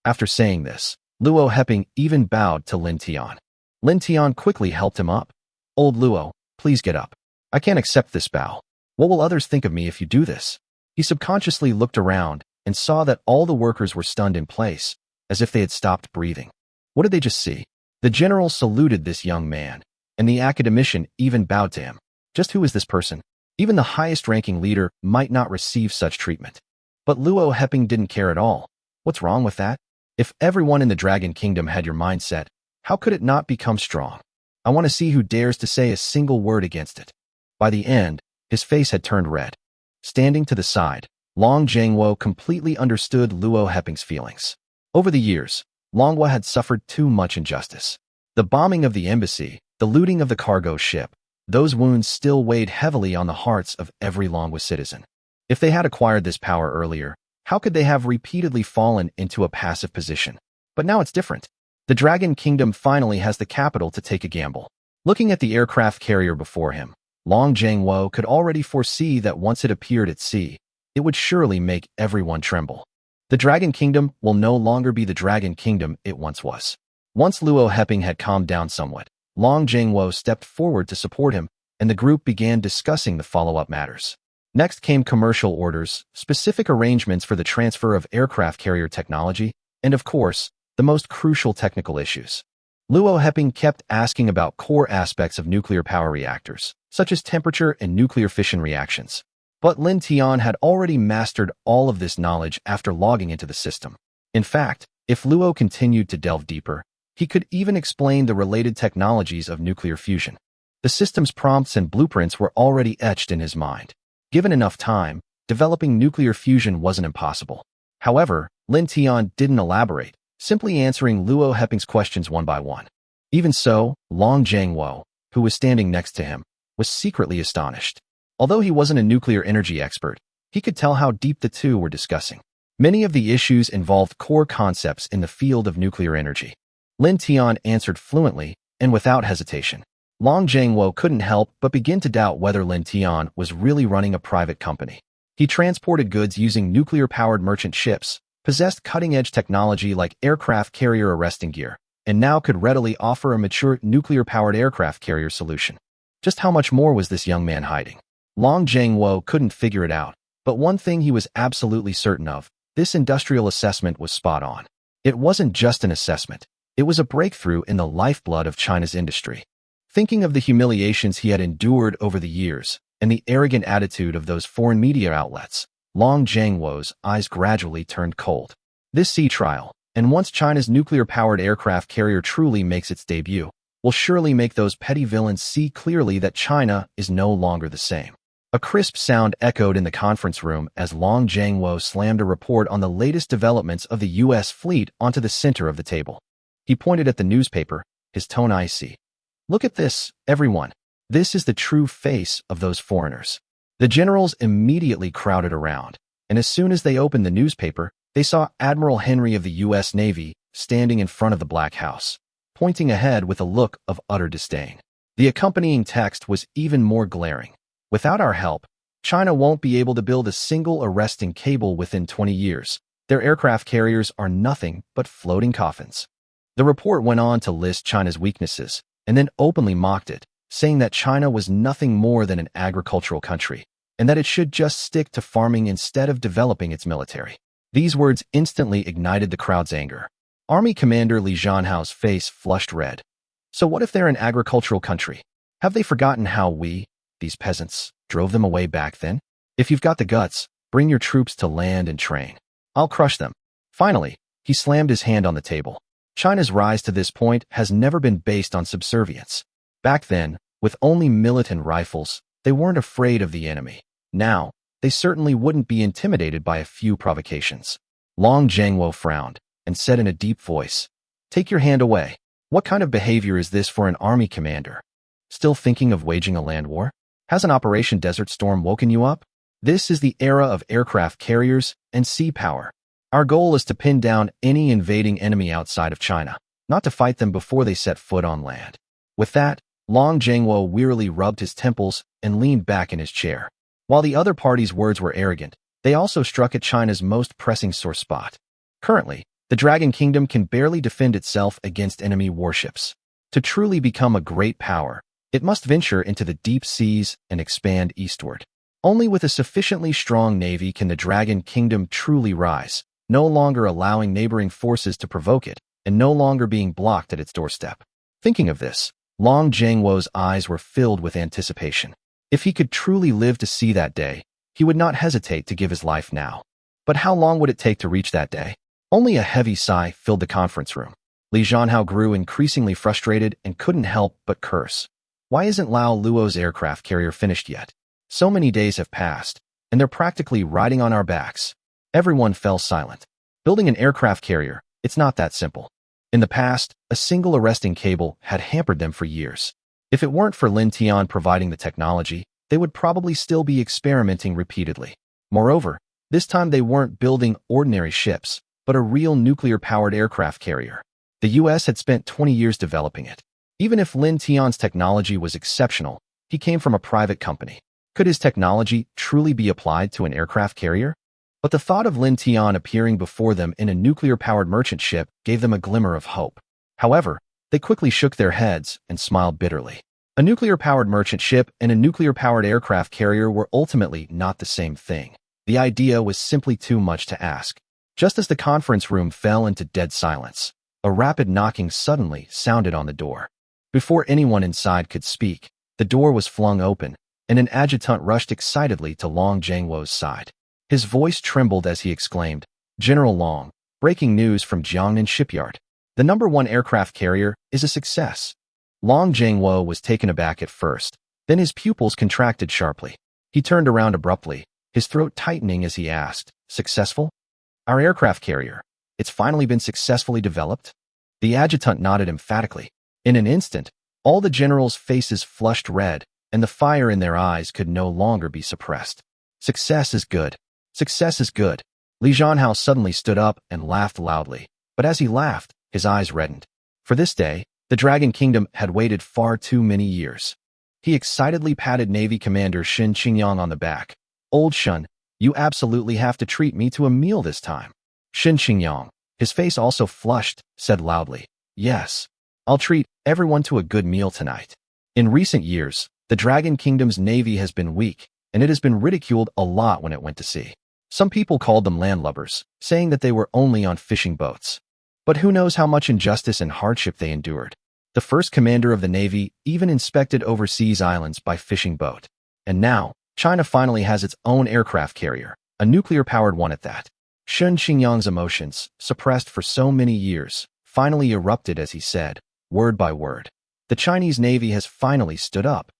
After saying this, Luo Heping even bowed to Lin Tian. Lin Tian quickly helped him up. Old Luo, please get up. I can't accept this bow. What will others think of me if you do this? He subconsciously looked around and saw that all the workers were stunned in place, as if they had stopped breathing. What did they just see? The general saluted this young man, and the academician even bowed to him. Just who is this person? Even the highest-ranking leader might not receive such treatment. But Luo Heping didn't care at all. What's wrong with that? If everyone in the Dragon Kingdom had your mindset, how could it not become strong? I want to see who dares to say a single word against it. By the end, his face had turned red. Standing to the side, Long Zhengwo completely understood Luo Heping's feelings. Over the years, Longhua had suffered too much injustice. The bombing of the embassy, the looting of the cargo ship, those wounds still weighed heavily on the hearts of every Longhua citizen. If they had acquired this power earlier, how could they have repeatedly fallen into a passive position? But now it's different. The Dragon Kingdom finally has the capital to take a gamble. Looking at the aircraft carrier before him, Long Zhengwo could already foresee that once it appeared at sea, it would surely make everyone tremble. The Dragon Kingdom will no longer be the Dragon Kingdom it once was. Once Luo Heping had calmed down somewhat, Long Zhengwo stepped forward to support him, and the group began discussing the follow-up matters. Next came commercial orders, specific arrangements for the transfer of aircraft carrier technology, and of course, the most crucial technical issues. Luo Heping kept asking about core aspects of nuclear power reactors, such as temperature and nuclear fission reactions. But Lin Tian had already mastered all of this knowledge after logging into the system. In fact, if Luo continued to delve deeper, he could even explain the related technologies of nuclear fusion. The system's prompts and blueprints were already etched in his mind. Given enough time, developing nuclear fusion wasn't impossible. However, Lin Tian didn't elaborate, simply answering Luo Heping's questions one by one. Even so, Long Zhengwo, who was standing next to him, was secretly astonished. Although he wasn't a nuclear energy expert, he could tell how deep the two were discussing. Many of the issues involved core concepts in the field of nuclear energy. Lin Tian answered fluently and without hesitation. Long Zhengwo couldn't help but begin to doubt whether Lin Tian was really running a private company. He transported goods using nuclear-powered merchant ships, possessed cutting-edge technology like aircraft carrier arresting gear, and now could readily offer a mature nuclear-powered aircraft carrier solution. Just how much more was this young man hiding? Long Zhengwo couldn't figure it out, but one thing he was absolutely certain of, this industrial assessment was spot on. It wasn't just an assessment. It was a breakthrough in the lifeblood of China's industry. Thinking of the humiliations he had endured over the years and the arrogant attitude of those foreign media outlets, Long Zhengwo's eyes gradually turned cold. This sea trial, and once China's nuclear-powered aircraft carrier truly makes its debut, will surely make those petty villains see clearly that China is no longer the same. A crisp sound echoed in the conference room as Long Zhengwo slammed a report on the latest developments of the U.S. fleet onto the center of the table. He pointed at the newspaper, his tone icy. Look at this, everyone. This is the true face of those foreigners. The generals immediately crowded around, and as soon as they opened the newspaper, they saw Admiral Henry of the U.S. Navy standing in front of the Black House, pointing ahead with a look of utter disdain. The accompanying text was even more glaring. Without our help, China won't be able to build a single arresting cable within 20 years. Their aircraft carriers are nothing but floating coffins. The report went on to list China's weaknesses, and then openly mocked it, saying that China was nothing more than an agricultural country, and that it should just stick to farming instead of developing its military. These words instantly ignited the crowd's anger. Army Commander Li Zhanhao's face flushed red. So what if they're an agricultural country? Have they forgotten how we, these peasants, drove them away back then? If you've got the guts, bring your troops to land and train. I'll crush them. Finally, he slammed his hand on the table. China's rise to this point has never been based on subservience. Back then, with only militant rifles, they weren't afraid of the enemy. Now, they certainly wouldn't be intimidated by a few provocations. Long Zhangwo frowned and said in a deep voice, "Take your hand away. What kind of behavior is this for an army commander? Still thinking of waging a land war? Hasn't Operation Desert Storm woken you up? This is the era of aircraft carriers and sea power. Our goal is to pin down any invading enemy outside of China, not to fight them before they set foot on land." With that, Long Zhangwo wearily rubbed his temples and leaned back in his chair. While the other party's words were arrogant, they also struck at China's most pressing sore spot. Currently, the Dragon Kingdom can barely defend itself against enemy warships. To truly become a great power, it must venture into the deep seas and expand eastward. Only with a sufficiently strong navy can the Dragon Kingdom truly rise, no longer allowing neighboring forces to provoke it, and no longer being blocked at its doorstep. Thinking of this, Long Zhangwo's eyes were filled with anticipation. If he could truly live to see that day, he would not hesitate to give his life now. But how long would it take to reach that day? Only a heavy sigh filled the conference room. Li Zhanhao grew increasingly frustrated and couldn't help but curse. Why isn't Lao Luo's aircraft carrier finished yet? So many days have passed, and they're practically riding on our backs. Everyone fell silent. Building an aircraft carrier, it's not that simple. In the past, a single arresting cable had hampered them for years. If it weren't for Lin Tian providing the technology, they would probably still be experimenting repeatedly. Moreover, this time they weren't building ordinary ships, but a real nuclear-powered aircraft carrier. The US had spent 20 years developing it. Even if Lin Tian's technology was exceptional, he came from a private company. Could his technology truly be applied to an aircraft carrier? But the thought of Lin Tian appearing before them in a nuclear-powered merchant ship gave them a glimmer of hope. However, they quickly shook their heads and smiled bitterly. A nuclear-powered merchant ship and a nuclear-powered aircraft carrier were ultimately not the same thing. The idea was simply too much to ask. Just as the conference room fell into dead silence, a rapid knocking suddenly sounded on the door. Before anyone inside could speak, the door was flung open, and an adjutant rushed excitedly to Long Zhangwo's side. His voice trembled as he exclaimed, "General Long, breaking news from Jiangnan Shipyard. The #1 aircraft carrier is a success." Long Zhangwo was taken aback at first, then his pupils contracted sharply. He turned around abruptly, his throat tightening as he asked, "Successful? Our aircraft carrier, it's finally been successfully developed?" The adjutant nodded emphatically. In an instant, all the generals' faces flushed red, and the fire in their eyes could no longer be suppressed. "Success is good. Success is good." Li Zhanhao suddenly stood up and laughed loudly, but as he laughed, his eyes reddened. For this day, the Dragon Kingdom had waited far too many years. He excitedly patted Navy Commander Shen Qingyang on the back. "Old Shen, you absolutely have to treat me to a meal this time." Shen Qingyang, his face also flushed, said loudly, "Yes, I'll treat everyone to a good meal tonight." In recent years, the Dragon Kingdom's navy has been weak, and it has been ridiculed a lot when it went to sea. Some people called them landlubbers, saying that they were only on fishing boats. But who knows how much injustice and hardship they endured. The first commander of the Navy even inspected overseas islands by fishing boat. And now, China finally has its own aircraft carrier, a nuclear-powered one at that. Shen Qingyang's emotions, suppressed for so many years, finally erupted as he said, word by word, "The Chinese Navy has finally stood up."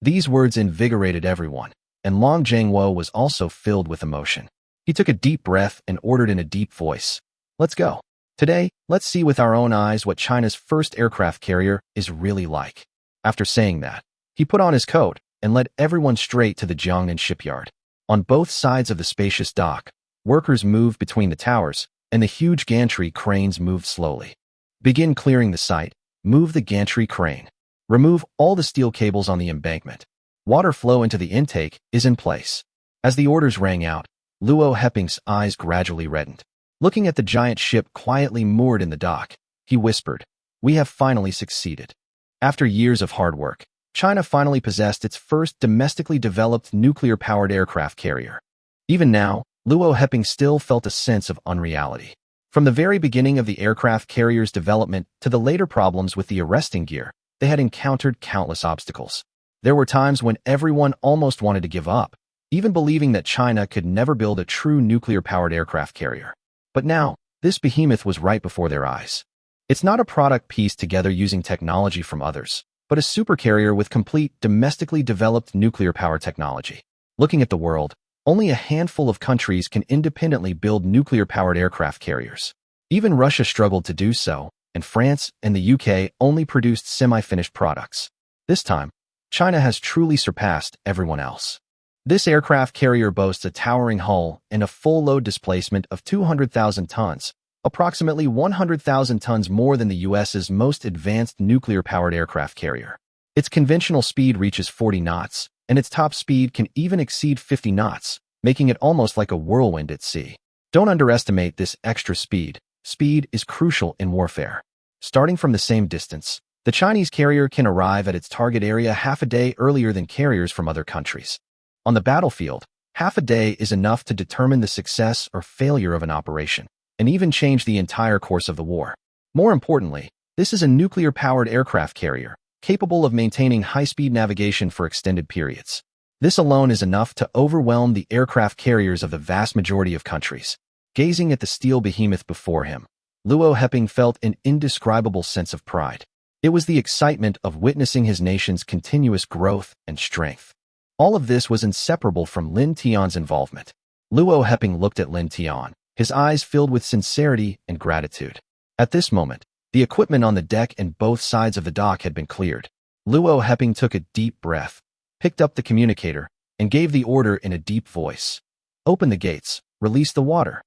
These words invigorated everyone, and Long Zhangwo was also filled with emotion. He took a deep breath and ordered in a deep voice, "Let's go. Today, let's see with our own eyes what China's first aircraft carrier is really like." After saying that, he put on his coat and led everyone straight to the Jiangnan shipyard. On both sides of the spacious dock, workers moved between the towers, and the huge gantry cranes moved slowly. "Begin clearing the site. Move the gantry crane. Remove all the steel cables on the embankment. Water flow into the intake is in place." As the orders rang out, Luo Heping's eyes gradually reddened. Looking at the giant ship quietly moored in the dock, he whispered, "We have finally succeeded." After years of hard work, China finally possessed its first domestically developed nuclear-powered aircraft carrier. Even now, Luo Heping still felt a sense of unreality. From the very beginning of the aircraft carrier's development to the later problems with the arresting gear, they had encountered countless obstacles. There were times when everyone almost wanted to give up, even believing that China could never build a true nuclear-powered aircraft carrier. But now, this behemoth was right before their eyes. It's not a product pieced together using technology from others, but a supercarrier with complete domestically developed nuclear power technology. Looking at the world, Only a handful of countries can independently build nuclear-powered aircraft carriers. Even Russia struggled to do so, and France and the UK only produced semi-finished products. This time, China has truly surpassed everyone else. This aircraft carrier boasts a towering hull and a full load displacement of 200,000 tons, approximately 100,000 tons more than the US's most advanced nuclear-powered aircraft carrier. Its conventional speed reaches 40 knots, and its top speed can even exceed 50 knots, making it almost like a whirlwind at sea. Don't underestimate this extra speed. Speed is crucial in warfare. Starting from the same distance, the Chinese carrier can arrive at its target area half a day earlier than carriers from other countries. On the battlefield, half a day is enough to determine the success or failure of an operation, and even change the entire course of the war. More importantly, this is a nuclear-powered aircraft carrier, capable of maintaining high-speed navigation for extended periods. This alone is enough to overwhelm the aircraft carriers of the vast majority of countries. Gazing at the steel behemoth before him, Luo Heping felt an indescribable sense of pride. It was the excitement of witnessing his nation's continuous growth and strength. All of this was inseparable from Lin Tian's involvement. Luo Heping looked at Lin Tian, his eyes filled with sincerity and gratitude. At this moment, the equipment on the deck and both sides of the dock had been cleared. Luo Heping took a deep breath, picked up the communicator, and gave the order in a deep voice. Open the gates, release the water.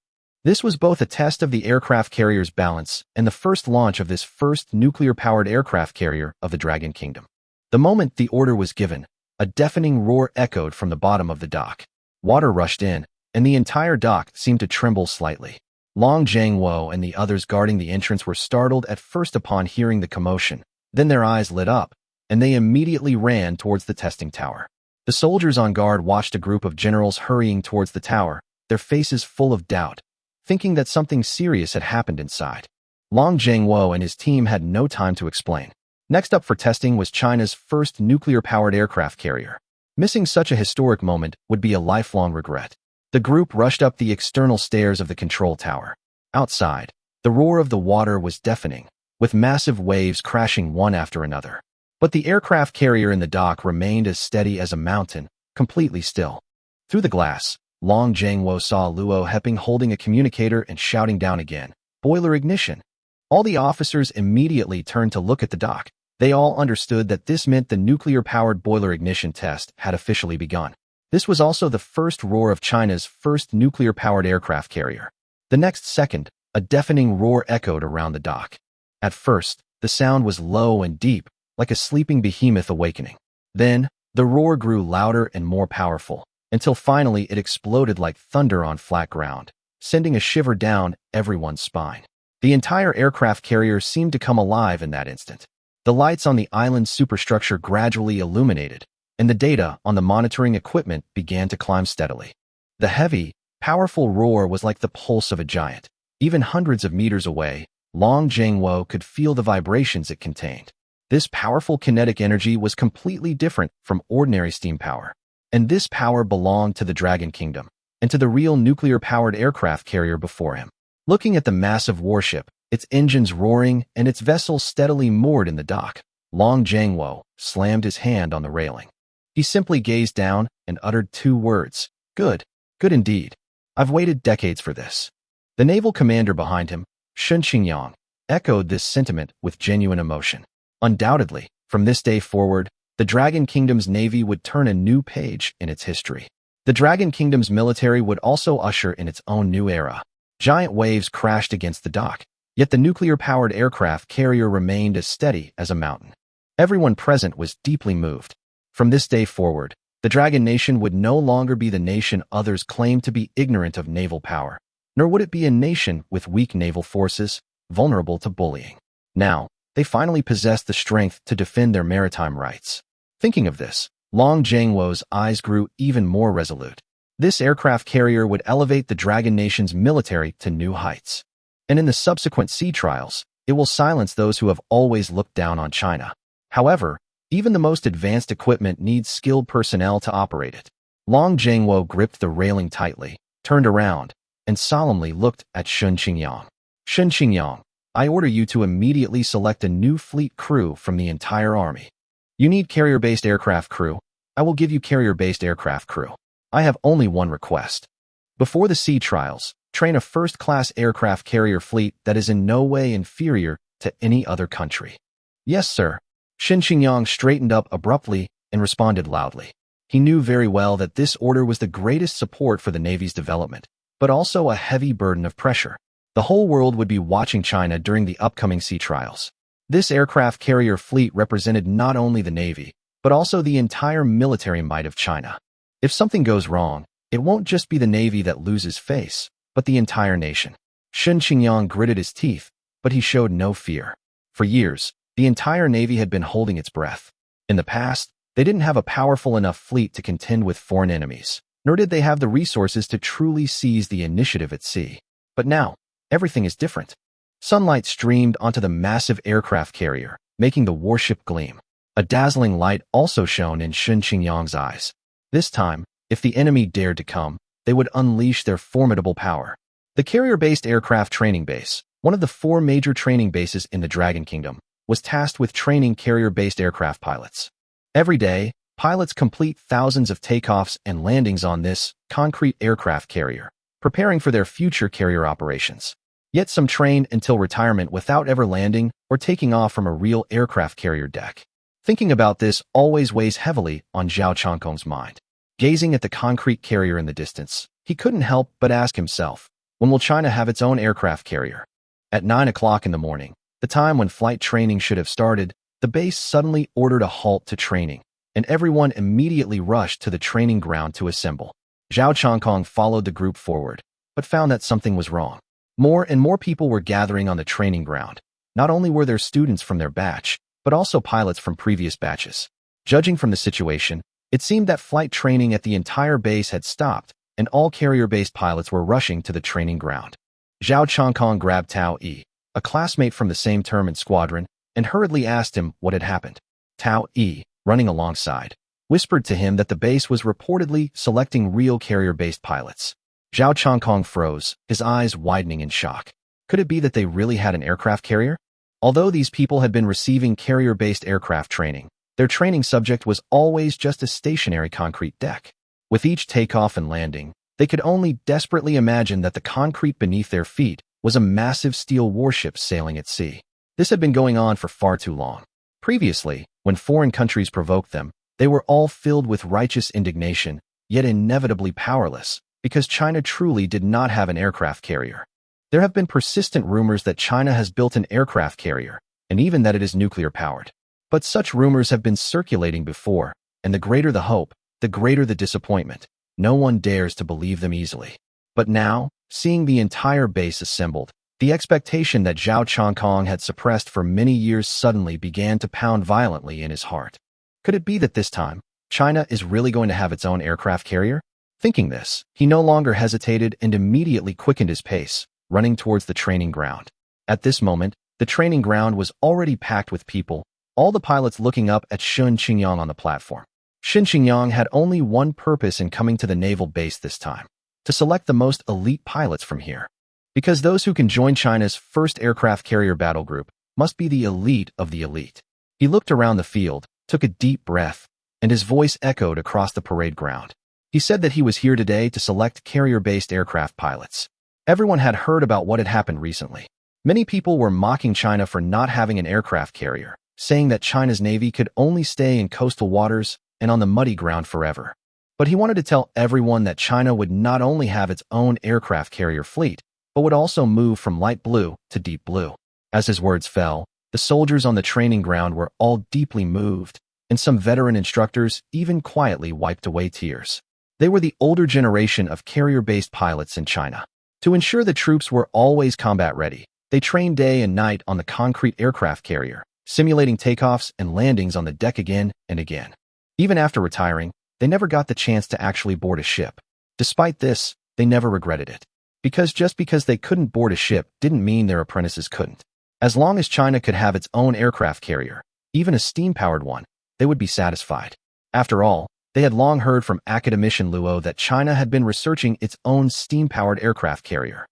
This was both a test of the aircraft carrier's balance and the first launch of this first nuclear-powered aircraft carrier of the Dragon Kingdom. The moment the order was given, a deafening roar echoed from the bottom of the dock. Water rushed in, and the entire dock seemed to tremble slightly. Long Zhangwo and the others guarding the entrance were startled at first upon hearing the commotion. Then their eyes lit up, and they immediately ran towards the testing tower. The soldiers on guard watched a group of generals hurrying towards the tower, their faces full of doubt, thinking that something serious had happened inside. Long Zhangwo and his team had no time to explain. Next up for testing was China's first nuclear-powered aircraft carrier. Missing such a historic moment would be a lifelong regret. The group rushed up the external stairs of the control tower. Outside, the roar of the water was deafening, with massive waves crashing one after another. But the aircraft carrier in the dock remained as steady as a mountain, completely still. Through the glass, Long Zhangwo saw Luo Heping holding a communicator and shouting down again, "Boiler ignition." All the officers immediately turned to look at the dock. They all understood that this meant the nuclear-powered boiler ignition test had officially begun. This was also the first roar of China's first nuclear-powered aircraft carrier. The next second, a deafening roar echoed around the dock. At first, the sound was low and deep, like a sleeping behemoth awakening. Then, the roar grew louder and more powerful, until finally it exploded like thunder on flat ground, sending a shiver down everyone's spine. The entire aircraft carrier seemed to come alive in that instant. The lights on the island's superstructure gradually illuminated, and the data on the monitoring equipment began to climb steadily. The heavy, powerful roar was like the pulse of a giant. Even hundreds of meters away, Long Zhangwo could feel the vibrations it contained. This powerful kinetic energy was completely different from ordinary steam power. And this power belonged to the Dragon Kingdom, and to the real nuclear-powered aircraft carrier before him. Looking at the massive warship, its engines roaring and its vessel steadily moored in the dock, Long Zhangwo slammed his hand on the railing. He simply gazed down and uttered two words, "Good, good indeed. I've waited decades for this." The naval commander behind him, Shun Qingyang, echoed this sentiment with genuine emotion. Undoubtedly, from this day forward, the Dragon Kingdom's navy would turn a new page in its history. The Dragon Kingdom's military would also usher in its own new era. Giant waves crashed against the dock, yet the nuclear-powered aircraft carrier remained as steady as a mountain. Everyone present was deeply moved. From this day forward, the Dragon Nation would no longer be the nation others claimed to be ignorant of naval power, nor would it be a nation with weak naval forces, vulnerable to bullying. Now, they finally possessed the strength to defend their maritime rights. Thinking of this, Long Zhangwo's eyes grew even more resolute. This aircraft carrier would elevate the Dragon Nation's military to new heights. And in the subsequent sea trials, it will silence those who have always looked down on China. However, even the most advanced equipment needs skilled personnel to operate it. Long Zhangwo gripped the railing tightly, turned around, and solemnly looked at Shun Qingyang. "Shun Qingyang, I order you to immediately select a new fleet crew from the entire army. You need carrier-based aircraft crew. I will give you carrier-based aircraft crew. I have only one request. Before the sea trials, train a first-class aircraft carrier fleet that is in no way inferior to any other country. Yes, sir. Shen Qingyang straightened up abruptly and responded loudly. He knew very well that this order was the greatest support for the Navy's development, but also a heavy burden of pressure. The whole world would be watching China during the upcoming sea trials. This aircraft carrier fleet represented not only the Navy, but also the entire military might of China. If something goes wrong, it won't just be the Navy that loses face, but the entire nation. Shen Qingyang gritted his teeth, but he showed no fear. For years, the entire Navy had been holding its breath. In the past, they didn't have a powerful enough fleet to contend with foreign enemies, nor did they have the resources to truly seize the initiative at sea. But now, everything is different. Sunlight streamed onto the massive aircraft carrier, making the warship gleam. A dazzling light also shone in Shen Qingyang's eyes. This time, if the enemy dared to come, they would unleash their formidable power. The carrier-based aircraft training base, one of the 4 major training bases in the Dragon Kingdom, was tasked with training carrier-based aircraft pilots. Every day, pilots complete thousands of takeoffs and landings on this concrete aircraft carrier, preparing for their future carrier operations. Yet some train until retirement without ever landing or taking off from a real aircraft carrier deck. Thinking about this always weighs heavily on Zhao Changkong's mind. Gazing at the concrete carrier in the distance, he couldn't help but ask himself, when will China have its own aircraft carrier? At 9 o'clock in the morning, the time when flight training should have started, the base suddenly ordered a halt to training, and everyone immediately rushed to the training ground to assemble. Zhao Changkong followed the group forward, but found that something was wrong. More and more people were gathering on the training ground. Not only were there students from their batch, but also pilots from previous batches. Judging from the situation, it seemed that flight training at the entire base had stopped, and all carrier-based pilots were rushing to the training ground. Zhao Changkong grabbed Tao Yi, a classmate from the same term and squadron, and hurriedly asked him what had happened. Tao Yi, running alongside, whispered to him that the base was reportedly selecting real carrier-based pilots. Zhao Changkong froze, his eyes widening in shock. Could it be that they really had an aircraft carrier? Although these people had been receiving carrier-based aircraft training, their training subject was always just a stationary concrete deck. With each takeoff and landing, they could only desperately imagine that the concrete beneath their feet was a massive steel warship sailing at sea. This had been going on for far too long. Previously, when foreign countries provoked them, they were all filled with righteous indignation, yet inevitably powerless, because China truly did not have an aircraft carrier. There have been persistent rumors that China has built an aircraft carrier, and even that it is nuclear-powered. But such rumors have been circulating before, and the greater the hope, the greater the disappointment. No one dares to believe them easily. But now, seeing the entire base assembled, the expectation that Zhao Changkong had suppressed for many years suddenly began to pound violently in his heart. Could it be that this time, China is really going to have its own aircraft carrier? Thinking this, he no longer hesitated and immediately quickened his pace, running towards the training ground. At this moment, the training ground was already packed with people, all the pilots looking up at Shen Qingyang on the platform. Shen Qingyang had only one purpose in coming to the naval base this time: to select the most elite pilots from here. Because those who can join China's first aircraft carrier battle group must be the elite of the elite. He looked around the field, took a deep breath, and his voice echoed across the parade ground. He said that he was here today to select carrier-based aircraft pilots. Everyone had heard about what had happened recently. Many people were mocking China for not having an aircraft carrier, saying that China's Navy could only stay in coastal waters and on the muddy ground forever. But he wanted to tell everyone that China would not only have its own aircraft carrier fleet, but would also move from light blue to deep blue. As his words fell, the soldiers on the training ground were all deeply moved, and some veteran instructors even quietly wiped away tears. They were the older generation of carrier-based pilots in China. To ensure the troops were always combat-ready, they trained day and night on the concrete aircraft carrier, simulating takeoffs and landings on the deck again and again. Even after retiring, they never got the chance to actually board a ship. Despite this, they never regretted it. Because just because they couldn't board a ship didn't mean their apprentices couldn't. As long as China could have its own aircraft carrier, even a steam-powered one, they would be satisfied. After all, they had long heard from Academician Luo that China had been researching its own steam-powered aircraft carrier.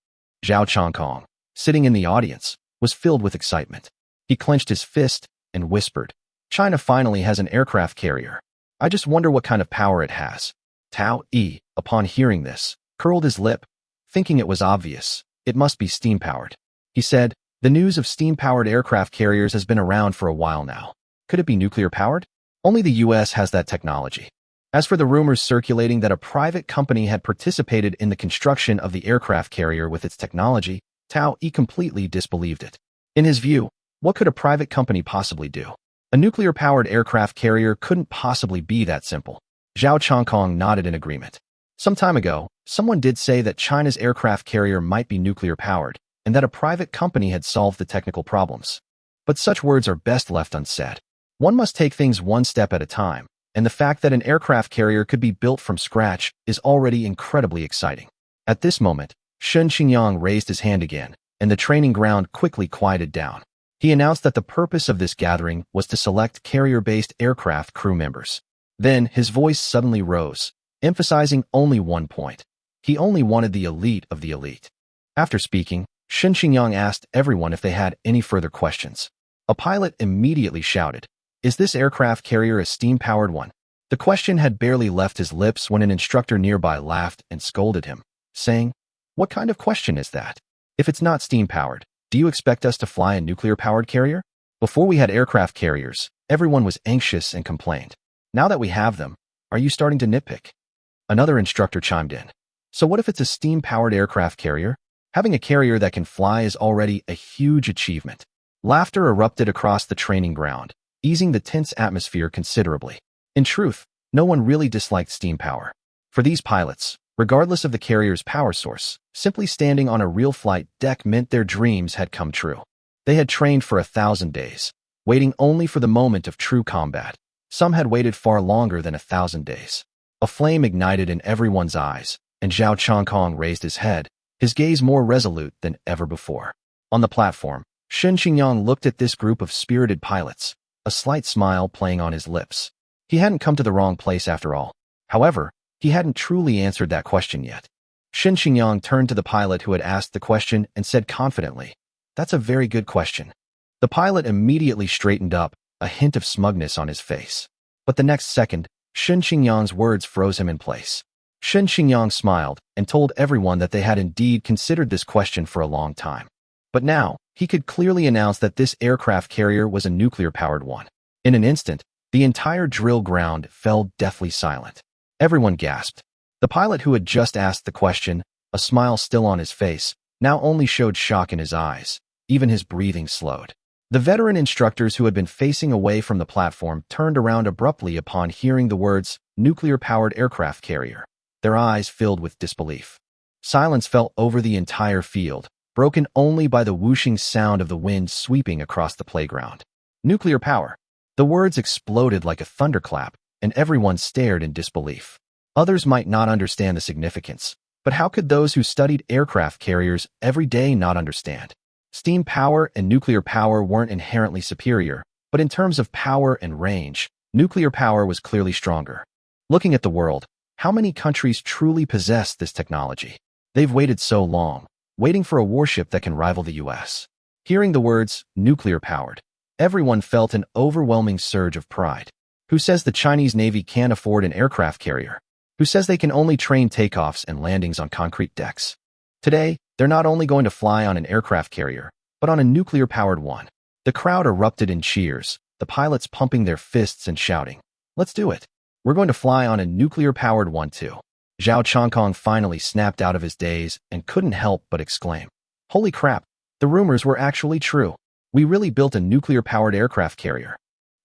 Zhao Changkong, sitting in the audience, was filled with excitement. He clenched his fist and whispered, "China finally has an aircraft carrier. I just wonder what kind of power it has." Tao Yi, upon hearing this, curled his lip, thinking it was obvious. It must be steam-powered. He said, "The news of steam-powered aircraft carriers has been around for a while now. Could it be nuclear-powered? Only the US has that technology." As for the rumors circulating that a private company had participated in the construction of the aircraft carrier with its technology, Tao Yi completely disbelieved it. In his view, what could a private company possibly do? A nuclear-powered aircraft carrier couldn't possibly be that simple. Zhao Chongkong nodded in agreement. Some time ago, someone did say that China's aircraft carrier might be nuclear-powered, and that a private company had solved the technical problems. But such words are best left unsaid. One must take things one step at a time, and the fact that an aircraft carrier could be built from scratch is already incredibly exciting. At this moment, Shen Qingyang raised his hand again, and the training ground quickly quieted down. He announced that the purpose of this gathering was to select carrier-based aircraft crew members. Then his voice suddenly rose, emphasizing only one point. He only wanted the elite of the elite. After speaking, Shen Qingyang asked everyone if they had any further questions. A pilot immediately shouted, "Is this aircraft carrier a steam-powered one?" The question had barely left his lips when an instructor nearby laughed and scolded him, saying, "What kind of question is that? If it's not steam-powered, do you expect us to fly a nuclear-powered carrier?" Before we had aircraft carriers, everyone was anxious and complained. Now that we have them, are you starting to nitpick? Another instructor chimed in. So what if it's a steam-powered aircraft carrier? Having a carrier that can fly is already a huge achievement. Laughter erupted across the training ground, easing the tense atmosphere considerably. In truth, no one really disliked steam power. For these pilots, regardless of the carrier's power source, simply standing on a real flight deck meant their dreams had come true. They had trained for 1,000 days, waiting only for the moment of true combat. Some had waited far longer than 1,000 days. A flame ignited in everyone's eyes, and Zhao Chongkong raised his head, his gaze more resolute than ever before. On the platform, Shen Qingyang looked at this group of spirited pilots, a slight smile playing on his lips. He hadn't come to the wrong place after all. However, he hadn't truly answered that question yet. Shen Qingyang turned to the pilot who had asked the question and said confidently, "That's a very good question." The pilot immediately straightened up, a hint of smugness on his face. But the next second, Shen Qingyang's words froze him in place. Shen Qingyang smiled and told everyone that they had indeed considered this question for a long time. But now, he could clearly announce that this aircraft carrier was a nuclear-powered one. In an instant, the entire drill ground fell deathly silent. Everyone gasped. The pilot who had just asked the question, a smile still on his face, now only showed shock in his eyes. Even his breathing slowed. The veteran instructors who had been facing away from the platform turned around abruptly upon hearing the words, nuclear-powered aircraft carrier. Their eyes filled with disbelief. Silence fell over the entire field, broken only by the whooshing sound of the wind sweeping across the playground. Nuclear power. The words exploded like a thunderclap, and everyone stared in disbelief. Others might not understand the significance, but how could those who studied aircraft carriers every day not understand? Steam power and nuclear power weren't inherently superior, but in terms of power and range, nuclear power was clearly stronger. Looking at the world, how many countries truly possess this technology? They've waited so long, waiting for a warship that can rival the US. Hearing the words, nuclear-powered, everyone felt an overwhelming surge of pride. Who says the Chinese Navy can't afford an aircraft carrier? Who says they can only train takeoffs and landings on concrete decks? Today, they're not only going to fly on an aircraft carrier, but on a nuclear-powered one. The crowd erupted in cheers, the pilots pumping their fists and shouting, "Let's do it. We're going to fly on a nuclear-powered one too." Zhao Chongkong finally snapped out of his daze and couldn't help but exclaim, "Holy crap, the rumors were actually true. We really built a nuclear-powered aircraft carrier.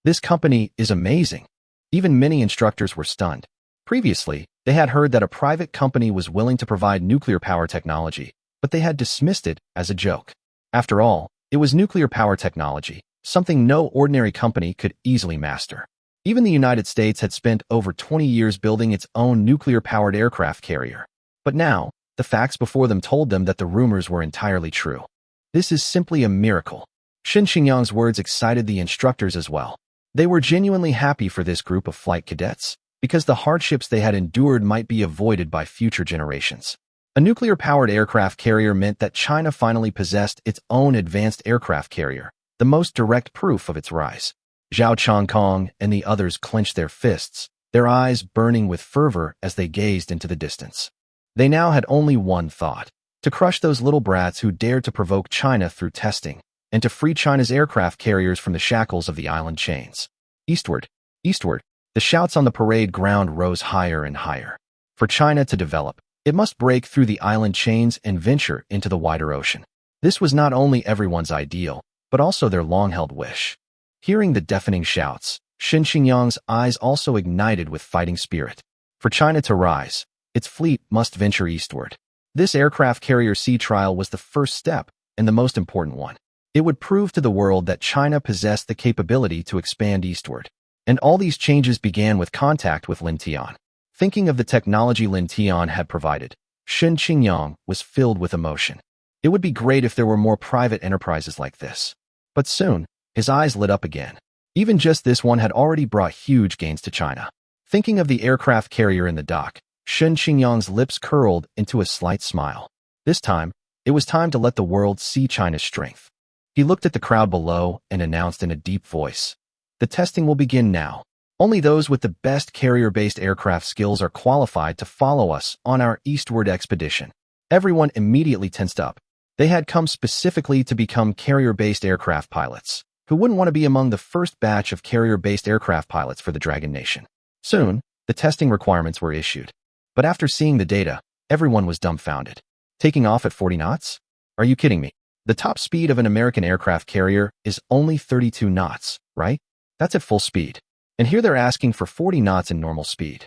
This company is amazing." Even many instructors were stunned. Previously, they had heard that a private company was willing to provide nuclear power technology, but they had dismissed it as a joke. After all, it was nuclear power technology, something no ordinary company could easily master. Even the United States had spent over 20 years building its own nuclear-powered aircraft carrier. But now, the facts before them told them that the rumors were entirely true. This is simply a miracle. Shen Qingyang's words excited the instructors as well. They were genuinely happy for this group of flight cadets, because the hardships they had endured might be avoided by future generations. A nuclear-powered aircraft carrier meant that China finally possessed its own advanced aircraft carrier, the most direct proof of its rise. Zhao Chongkong and the others clenched their fists, their eyes burning with fervor as they gazed into the distance. They now had only one thought: to crush those little brats who dared to provoke China through testing, and to free China's aircraft carriers from the shackles of the island chains. Eastward, eastward, the shouts on the parade ground rose higher and higher. For China to develop, it must break through the island chains and venture into the wider ocean. This was not only everyone's ideal, but also their long-held wish. Hearing the deafening shouts, Shen Qingyang's eyes also ignited with fighting spirit. For China to rise, its fleet must venture eastward. This aircraft carrier sea trial was the first step, and the most important one. It would prove to the world that China possessed the capability to expand eastward. And all these changes began with contact with Lin Tian. Thinking of the technology Lin Tian had provided, Shen Qingyang was filled with emotion. It would be great if there were more private enterprises like this. But soon, his eyes lit up again. Even just this one had already brought huge gains to China. Thinking of the aircraft carrier in the dock, Shen Qingyang's lips curled into a slight smile. This time, it was time to let the world see China's strength. He looked at the crowd below and announced in a deep voice, "The testing will begin now. Only those with the best carrier-based aircraft skills are qualified to follow us on our eastward expedition." Everyone immediately tensed up. They had come specifically to become carrier-based aircraft pilots. Who wouldn't want to be among the first batch of carrier-based aircraft pilots for the Dragon Nation? Soon, the testing requirements were issued. But after seeing the data, everyone was dumbfounded. Taking off at 40 knots? Are you kidding me? The top speed of an American aircraft carrier is only 32 knots, right? That's at full speed. And here they're asking for 40 knots in normal speed.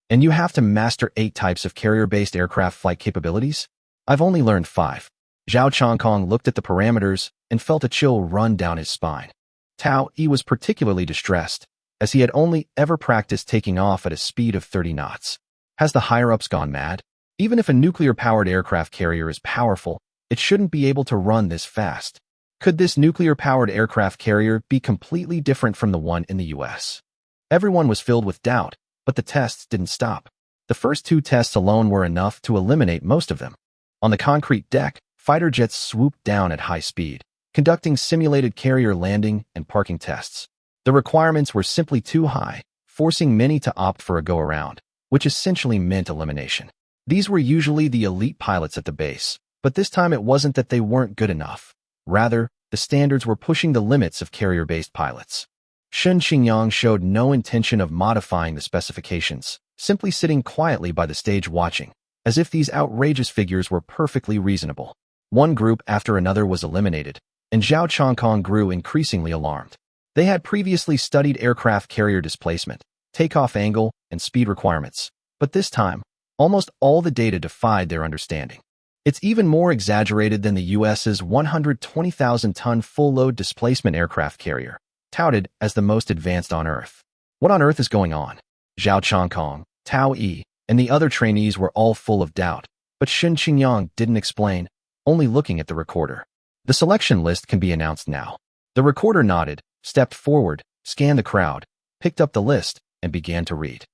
And you have to master 8 types of carrier-based aircraft flight capabilities? I've only learned 5. Zhao Changkong looked at the parameters and felt a chill run down his spine. Tao Yi was particularly distressed, as he had only ever practiced taking off at a speed of 30 knots. Has the higher-ups gone mad? Even if a nuclear-powered aircraft carrier is powerful, it shouldn't be able to run this fast. Could this nuclear-powered aircraft carrier be completely different from the one in the US? Everyone was filled with doubt, but the tests didn't stop. The first 2 tests alone were enough to eliminate most of them. On the concrete deck, fighter jets swooped down at high speed, conducting simulated carrier landing and parking tests. The requirements were simply too high, forcing many to opt for a go-around, which essentially meant elimination. These were usually the elite pilots at the base, but this time it wasn't that they weren't good enough. Rather, the standards were pushing the limits of carrier-based pilots. Shen Qingyang showed no intention of modifying the specifications, simply sitting quietly by the stage watching, as if these outrageous figures were perfectly reasonable. One group after another was eliminated, and Zhao Changkong grew increasingly alarmed. They had previously studied aircraft carrier displacement, takeoff angle, and speed requirements, but this time, almost all the data defied their understanding. It's even more exaggerated than the US's 120,000-ton full-load displacement aircraft carrier, touted as the most advanced on Earth. What on earth is going on? Zhao Changkong, Tao Yi, and the other trainees were all full of doubt, but Shen Qingyang didn't explain, only looking at the recorder. The selection list can be announced now. The recorder nodded, stepped forward, scanned the crowd, picked up the list, and began to read.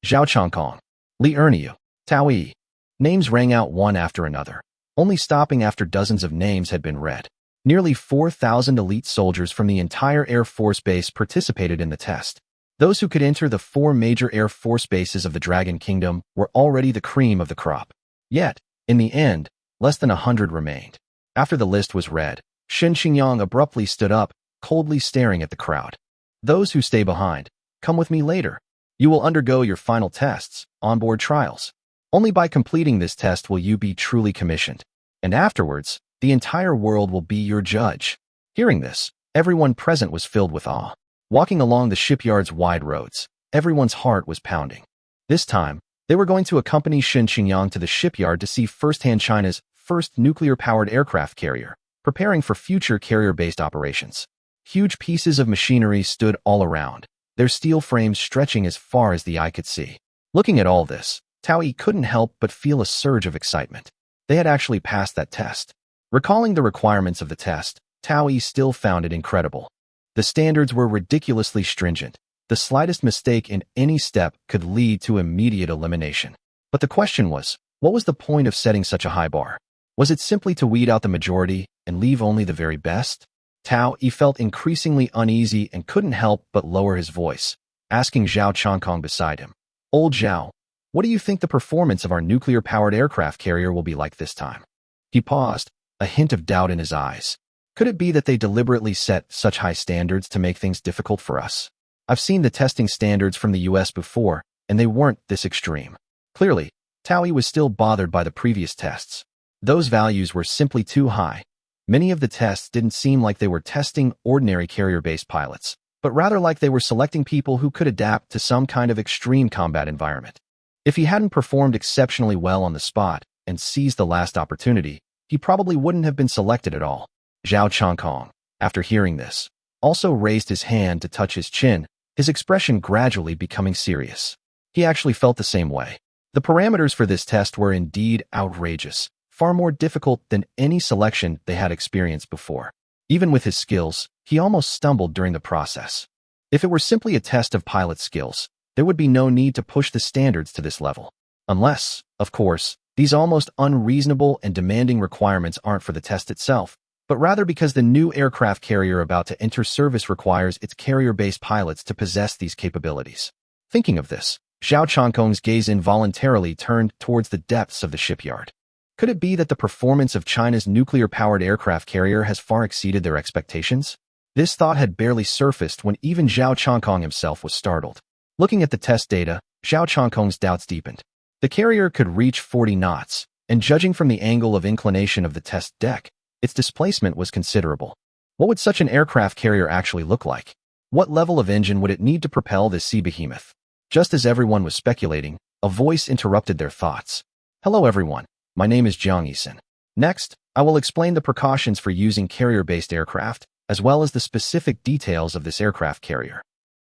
Zhao Changkong, Li Erniu, Tao Yi. Names rang out one after another, only stopping after dozens of names had been read. Nearly 4,000 elite soldiers from the entire Air Force Base participated in the test. Those who could enter the 4 major Air Force bases of the Dragon Kingdom were already the cream of the crop. Yet, in the end, less than 100 remained. After the list was read, Shen Qingyang abruptly stood up, coldly staring at the crowd. "Those who stay behind, come with me later. You will undergo your final tests, onboard trials. Only by completing this test will you be truly commissioned. And afterwards, the entire world will be your judge." Hearing this, everyone present was filled with awe. Walking along the shipyard's wide roads, everyone's heart was pounding. This time, they were going to accompany Shen Qingyang to the shipyard to see firsthand China's first nuclear-powered aircraft carrier, preparing for future carrier-based operations. Huge pieces of machinery stood all around, their steel frames stretching as far as the eye could see. Looking at all this, Tao Yi couldn't help but feel a surge of excitement. They had actually passed that test. Recalling the requirements of the test, Tao Yi still found it incredible. The standards were ridiculously stringent. The slightest mistake in any step could lead to immediate elimination. But the question was, what was the point of setting such a high bar? Was it simply to weed out the majority and leave only the very best? Tao Yi felt increasingly uneasy and couldn't help but lower his voice, asking Zhao Changkong beside him, Old Zhao, what do you think the performance of our nuclear-powered aircraft carrier will be like this time? He paused, a hint of doubt in his eyes. Could it be that they deliberately set such high standards to make things difficult for us? I've seen the testing standards from the US before, and they weren't this extreme. Clearly, Towie was still bothered by the previous tests. Those values were simply too high. Many of the tests didn't seem like they were testing ordinary carrier-based pilots, but rather like they were selecting people who could adapt to some kind of extreme combat environment. If he hadn't performed exceptionally well on the spot and seized the last opportunity, he probably wouldn't have been selected at all. Zhao Changkong, after hearing this, also raised his hand to touch his chin, his expression gradually becoming serious. He actually felt the same way. The parameters for this test were indeed outrageous, far more difficult than any selection they had experienced before. Even with his skills, he almost stumbled during the process. If it were simply a test of pilot skills, there would be no need to push the standards to this level. Unless, of course, these almost unreasonable and demanding requirements aren't for the test itself, but rather because the new aircraft carrier about to enter service requires its carrier-based pilots to possess these capabilities. Thinking of this, Zhao Changkong's gaze involuntarily turned towards the depths of the shipyard. Could it be that the performance of China's nuclear-powered aircraft carrier has far exceeded their expectations? This thought had barely surfaced when even Zhao Changkong himself was startled. Looking at the test data, Zhao Changkong's doubts deepened. The carrier could reach 40 knots, and judging from the angle of inclination of the test deck, its displacement was considerable. What would such an aircraft carrier actually look like? What level of engine would it need to propel this sea behemoth? Just as everyone was speculating, a voice interrupted their thoughts. Hello everyone, my name is Jiang Yisun. Next, I will explain the precautions for using carrier-based aircraft, as well as the specific details of this aircraft carrier.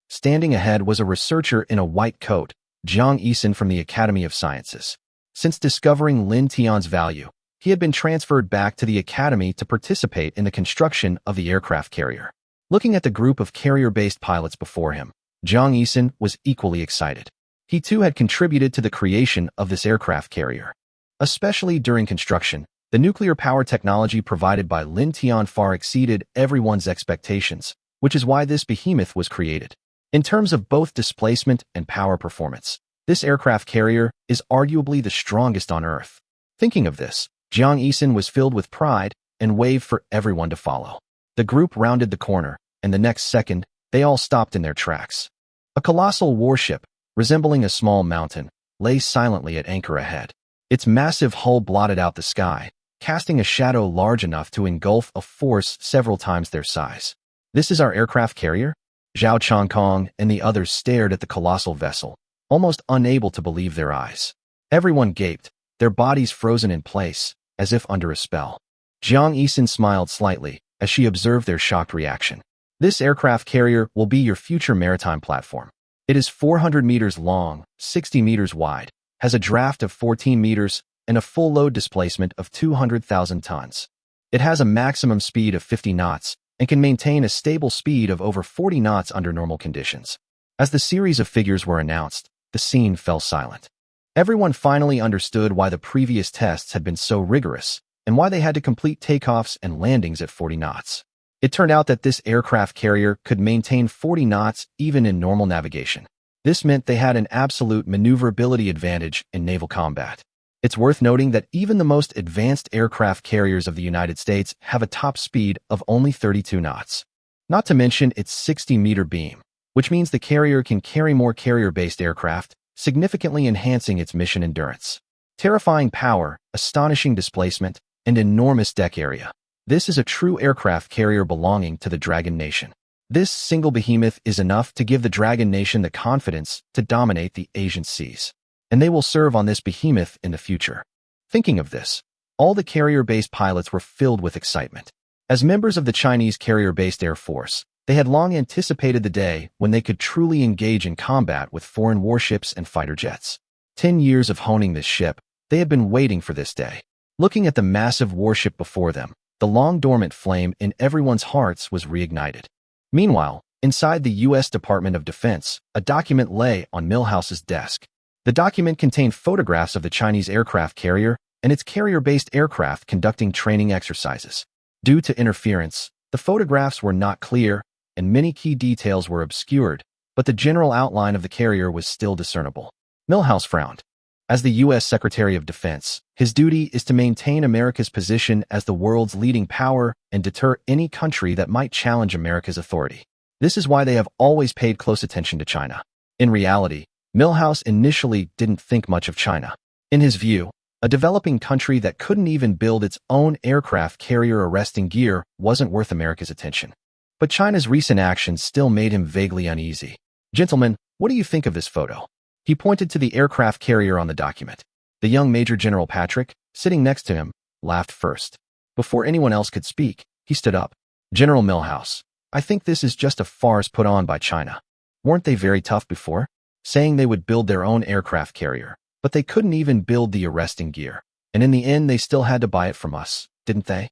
Standing ahead was a researcher in a white coat, Jiang Yisun from the Academy of Sciences. Since discovering Lin Tian's value, he had been transferred back to the academy to participate in the construction of the aircraft carrier. Looking at the group of carrier-based pilots before him, Jiang Yisun was equally excited. He too had contributed to the creation of this aircraft carrier. Especially during construction, the nuclear power technology provided by Lin Tian far exceeded everyone's expectations, which is why this behemoth was created. In terms of both displacement and power performance, this aircraft carrier is arguably the strongest on Earth. Thinking of this, Jiang Yisun was filled with pride and waved for everyone to follow. The group rounded the corner, and the next second, they all stopped in their tracks. A colossal warship, resembling a small mountain, lay silently at anchor ahead. Its massive hull blotted out the sky, casting a shadow large enough to engulf a force several times their size. This is our aircraft carrier? Zhao Changkong and the others stared at the colossal vessel, almost unable to believe their eyes. Everyone gaped, their bodies frozen in place, as if under a spell. Jiang Yisun smiled slightly as she observed their shocked reaction. This aircraft carrier will be your future maritime platform. It is 400 meters long, 60 meters wide, has a draft of 14 meters, and a full load displacement of 200,000 tons. It has a maximum speed of 50 knots and can maintain a stable speed of over 40 knots under normal conditions. As the series of figures were announced, the scene fell silent. Everyone finally understood why the previous tests had been so rigorous and why they had to complete takeoffs and landings at 40 knots. It turned out that this aircraft carrier could maintain 40 knots even in normal navigation. This meant they had an absolute maneuverability advantage in naval combat. It's worth noting that even the most advanced aircraft carriers of the United States have a top speed of only 32 knots. Not to mention its 60-meter beam, which means the carrier can carry more carrier-based aircraft, significantly enhancing its mission endurance. Terrifying power, astonishing displacement, and enormous deck area. This is a true aircraft carrier belonging to the Dragon Nation. This single behemoth is enough to give the Dragon Nation the confidence to dominate the Asian seas, and they will serve on this behemoth in the future. Thinking of this, all the carrier-based pilots were filled with excitement. As members of the Chinese carrier-based Air Force, they had long anticipated the day when they could truly engage in combat with foreign warships and fighter jets. 10 years of honing this ship, they had been waiting for this day. Looking at the massive warship before them, the long-dormant flame in everyone's hearts was reignited. Meanwhile, inside the U.S. Department of Defense, a document lay on Milhouse's desk. The document contained photographs of the Chinese aircraft carrier and its carrier-based aircraft conducting training exercises. Due to interference, the photographs were not clear, and many key details were obscured, but the general outline of the carrier was still discernible. Milhouse frowned. As the U.S. Secretary of Defense, his duty is to maintain America's position as the world's leading power and deter any country that might challenge America's authority. This is why they have always paid close attention to China. In reality, Milhouse initially didn't think much of China. In his view, a developing country that couldn't even build its own aircraft carrier arresting gear wasn't worth America's attention. But China's recent actions still made him vaguely uneasy. Gentlemen, what do you think of this photo? He pointed to the aircraft carrier on the document. The young Major General Patrick, sitting next to him, laughed first. Before anyone else could speak, he stood up. General Milhouse, I think this is just a farce put on by China. Weren't they very tough before? Saying they would build their own aircraft carrier, but they couldn't even build the arresting gear. And in the end, they still had to buy it from us, didn't they?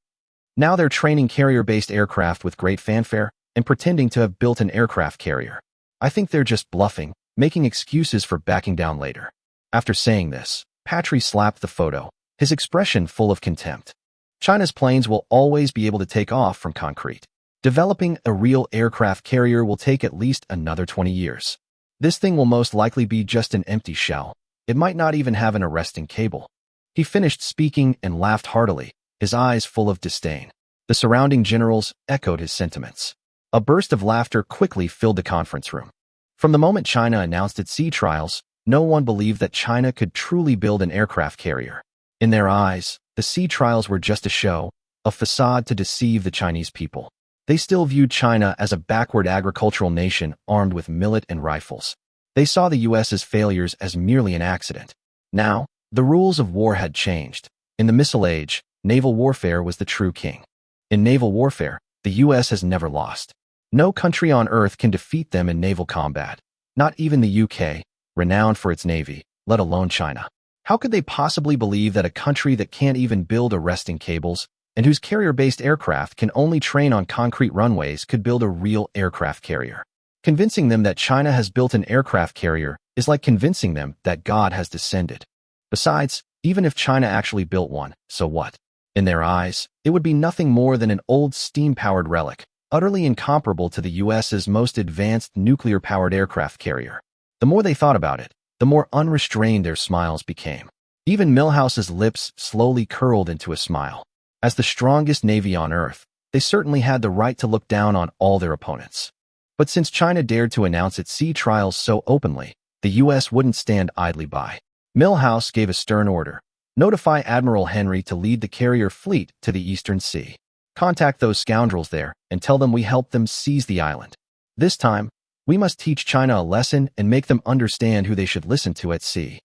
Now they're training carrier-based aircraft with great fanfare and pretending to have built an aircraft carrier. I think they're just bluffing, making excuses for backing down later. After saying this, Patrick slapped the photo, his expression full of contempt. China's planes will always be able to take off from concrete. Developing a real aircraft carrier will take at least another 20 years. This thing will most likely be just an empty shell. It might not even have an arresting cable. He finished speaking and laughed heartily, his eyes full of disdain. The surrounding generals echoed his sentiments. A burst of laughter quickly filled the conference room. From the moment China announced its sea trials, no one believed that China could truly build an aircraft carrier. In their eyes, the sea trials were just a show, a facade to deceive the Chinese people. They still viewed China as a backward agricultural nation armed with millet and rifles. They saw the U.S.'s failures as merely an accident. Now, the rules of war had changed. In the missile age, naval warfare was the true king. In naval warfare, the U.S. has never lost. No country on Earth can defeat them in naval combat. Not even the UK, renowned for its navy, let alone China. How could they possibly believe that a country that can't even build arresting cables and whose carrier-based aircraft can only train on concrete runways could build a real aircraft carrier? Convincing them that China has built an aircraft carrier is like convincing them that God has descended. Besides, even if China actually built one, so what? In their eyes, it would be nothing more than an old steam-powered relic, utterly incomparable to the U.S.'s most advanced nuclear-powered aircraft carrier. The more they thought about it, the more unrestrained their smiles became. Even Milhouse's lips slowly curled into a smile. As the strongest navy on Earth, they certainly had the right to look down on all their opponents. But since China dared to announce its sea trials so openly, the U.S. wouldn't stand idly by. Milhouse gave a stern order. Notify Admiral Henry to lead the carrier fleet to the Eastern Sea. Contact those scoundrels there and tell them we helped them seize the island. This time, we must teach China a lesson and make them understand who they should listen to at sea.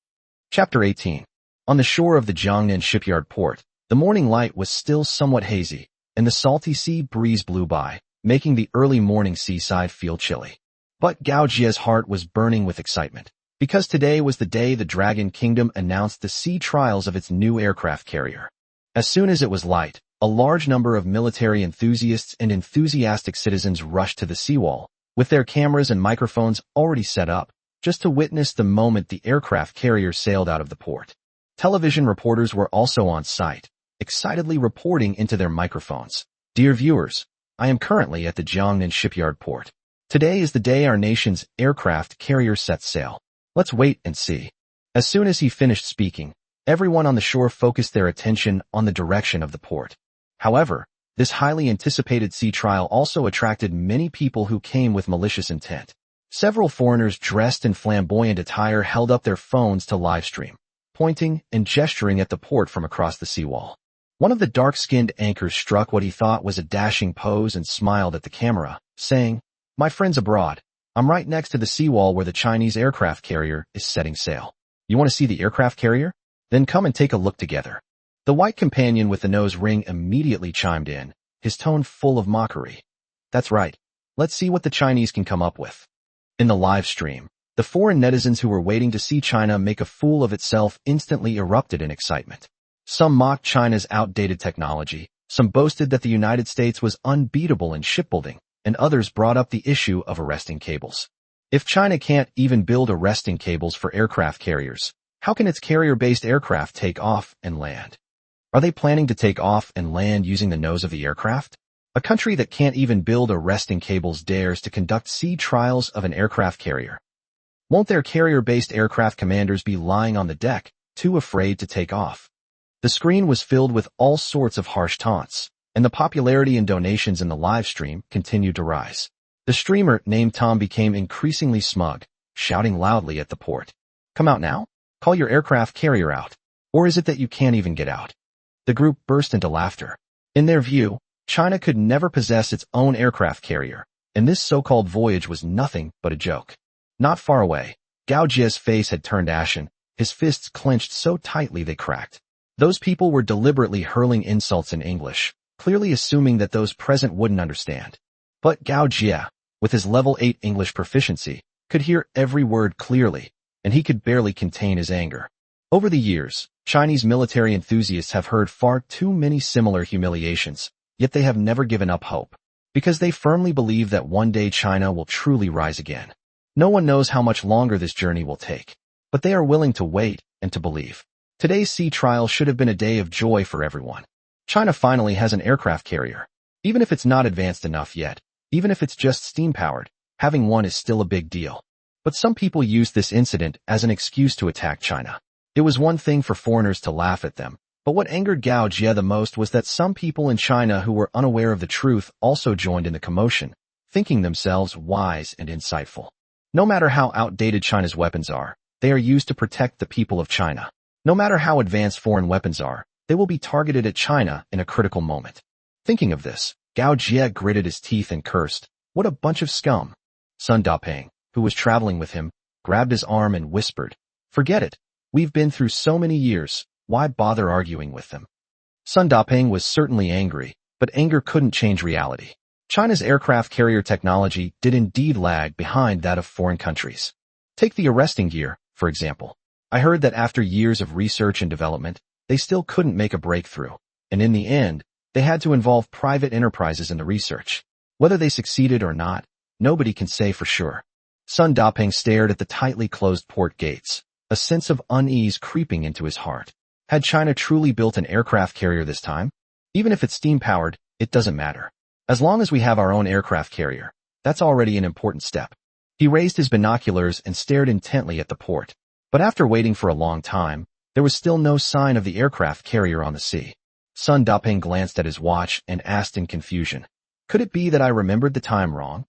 Chapter 18. On the shore of the Jiangnan shipyard port, the morning light was still somewhat hazy, and the salty sea breeze blew by, making the early morning seaside feel chilly. But Gao Jie's heart was burning with excitement, because today was the day the Dragon Kingdom announced the sea trials of its new aircraft carrier. As soon as it was light, a large number of military enthusiasts and enthusiastic citizens rushed to the seawall, with their cameras and microphones already set up, just to witness the moment the aircraft carrier sailed out of the port. Television reporters were also on site, excitedly reporting into their microphones. Dear viewers, I am currently at the Jiangnan shipyard port. Today is the day our nation's aircraft carrier sets sail. Let's wait and see. As soon as he finished speaking, everyone on the shore focused their attention on the direction of the port. However, this highly anticipated sea trial also attracted many people who came with malicious intent. Several foreigners dressed in flamboyant attire held up their phones to livestream, pointing and gesturing at the port from across the seawall. One of the dark-skinned anchors struck what he thought was a dashing pose and smiled at the camera, saying, "My friends abroad, I'm right next to the seawall where the Chinese aircraft carrier is setting sail. You want to see the aircraft carrier? Then come and take a look together." The white companion with the nose ring immediately chimed in, his tone full of mockery. "That's right. Let's see what the Chinese can come up with." In the live stream, the foreign netizens who were waiting to see China make a fool of itself instantly erupted in excitement. Some mocked China's outdated technology, some boasted that the United States was unbeatable in shipbuilding, and others brought up the issue of arresting cables. If China can't even build arresting cables for aircraft carriers, how can its carrier-based aircraft take off and land? Are they planning to take off and land using the nose of the aircraft? A country that can't even build arresting cables dares to conduct sea trials of an aircraft carrier. Won't their carrier-based aircraft commanders be lying on the deck, too afraid to take off? The screen was filled with all sorts of harsh taunts, and the popularity and donations in the live stream continued to rise. The streamer, named Tom, became increasingly smug, shouting loudly at the port. Come out now? Call your aircraft carrier out. Or is it that you can't even get out? The group burst into laughter. In their view, China could never possess its own aircraft carrier, and this so-called voyage was nothing but a joke. Not far away, Gao Jie's face had turned ashen, his fists clenched so tightly they cracked. Those people were deliberately hurling insults in English, clearly assuming that those present wouldn't understand. But Gao Jie, with his level 8 English proficiency, could hear every word clearly, and he could barely contain his anger. Over the years, Chinese military enthusiasts have heard far too many similar humiliations, yet they have never given up hope, because they firmly believe that one day China will truly rise again. No one knows how much longer this journey will take, but they are willing to wait and to believe. Today's sea trial should have been a day of joy for everyone. China finally has an aircraft carrier. Even if it's not advanced enough yet, even if it's just steam-powered, having one is still a big deal. But some people use this incident as an excuse to attack China. It was one thing for foreigners to laugh at them, but what angered Gao Jie the most was that some people in China who were unaware of the truth also joined in the commotion, thinking themselves wise and insightful. No matter how outdated China's weapons are, they are used to protect the people of China. No matter how advanced foreign weapons are, they will be targeted at China in a critical moment. Thinking of this, Gao Jie gritted his teeth and cursed, "What a bunch of scum." Sun Dapeng, who was traveling with him, grabbed his arm and whispered, "Forget it. We've been through so many years, why bother arguing with them?" Sun Dapeng was certainly angry, but anger couldn't change reality. China's aircraft carrier technology did indeed lag behind that of foreign countries. Take the arresting gear, for example. I heard that after years of research and development, they still couldn't make a breakthrough, and in the end, they had to involve private enterprises in the research. Whether they succeeded or not, nobody can say for sure. Sun Dapeng stared at the tightly closed port gates, a sense of unease creeping into his heart. Had China truly built an aircraft carrier this time? Even if it's steam-powered, it doesn't matter. As long as we have our own aircraft carrier, that's already an important step. He raised his binoculars and stared intently at the port. But after waiting for a long time, there was still no sign of the aircraft carrier on the sea. Sun Dapeng glanced at his watch and asked in confusion, "Could it be that I remembered the time wrong?"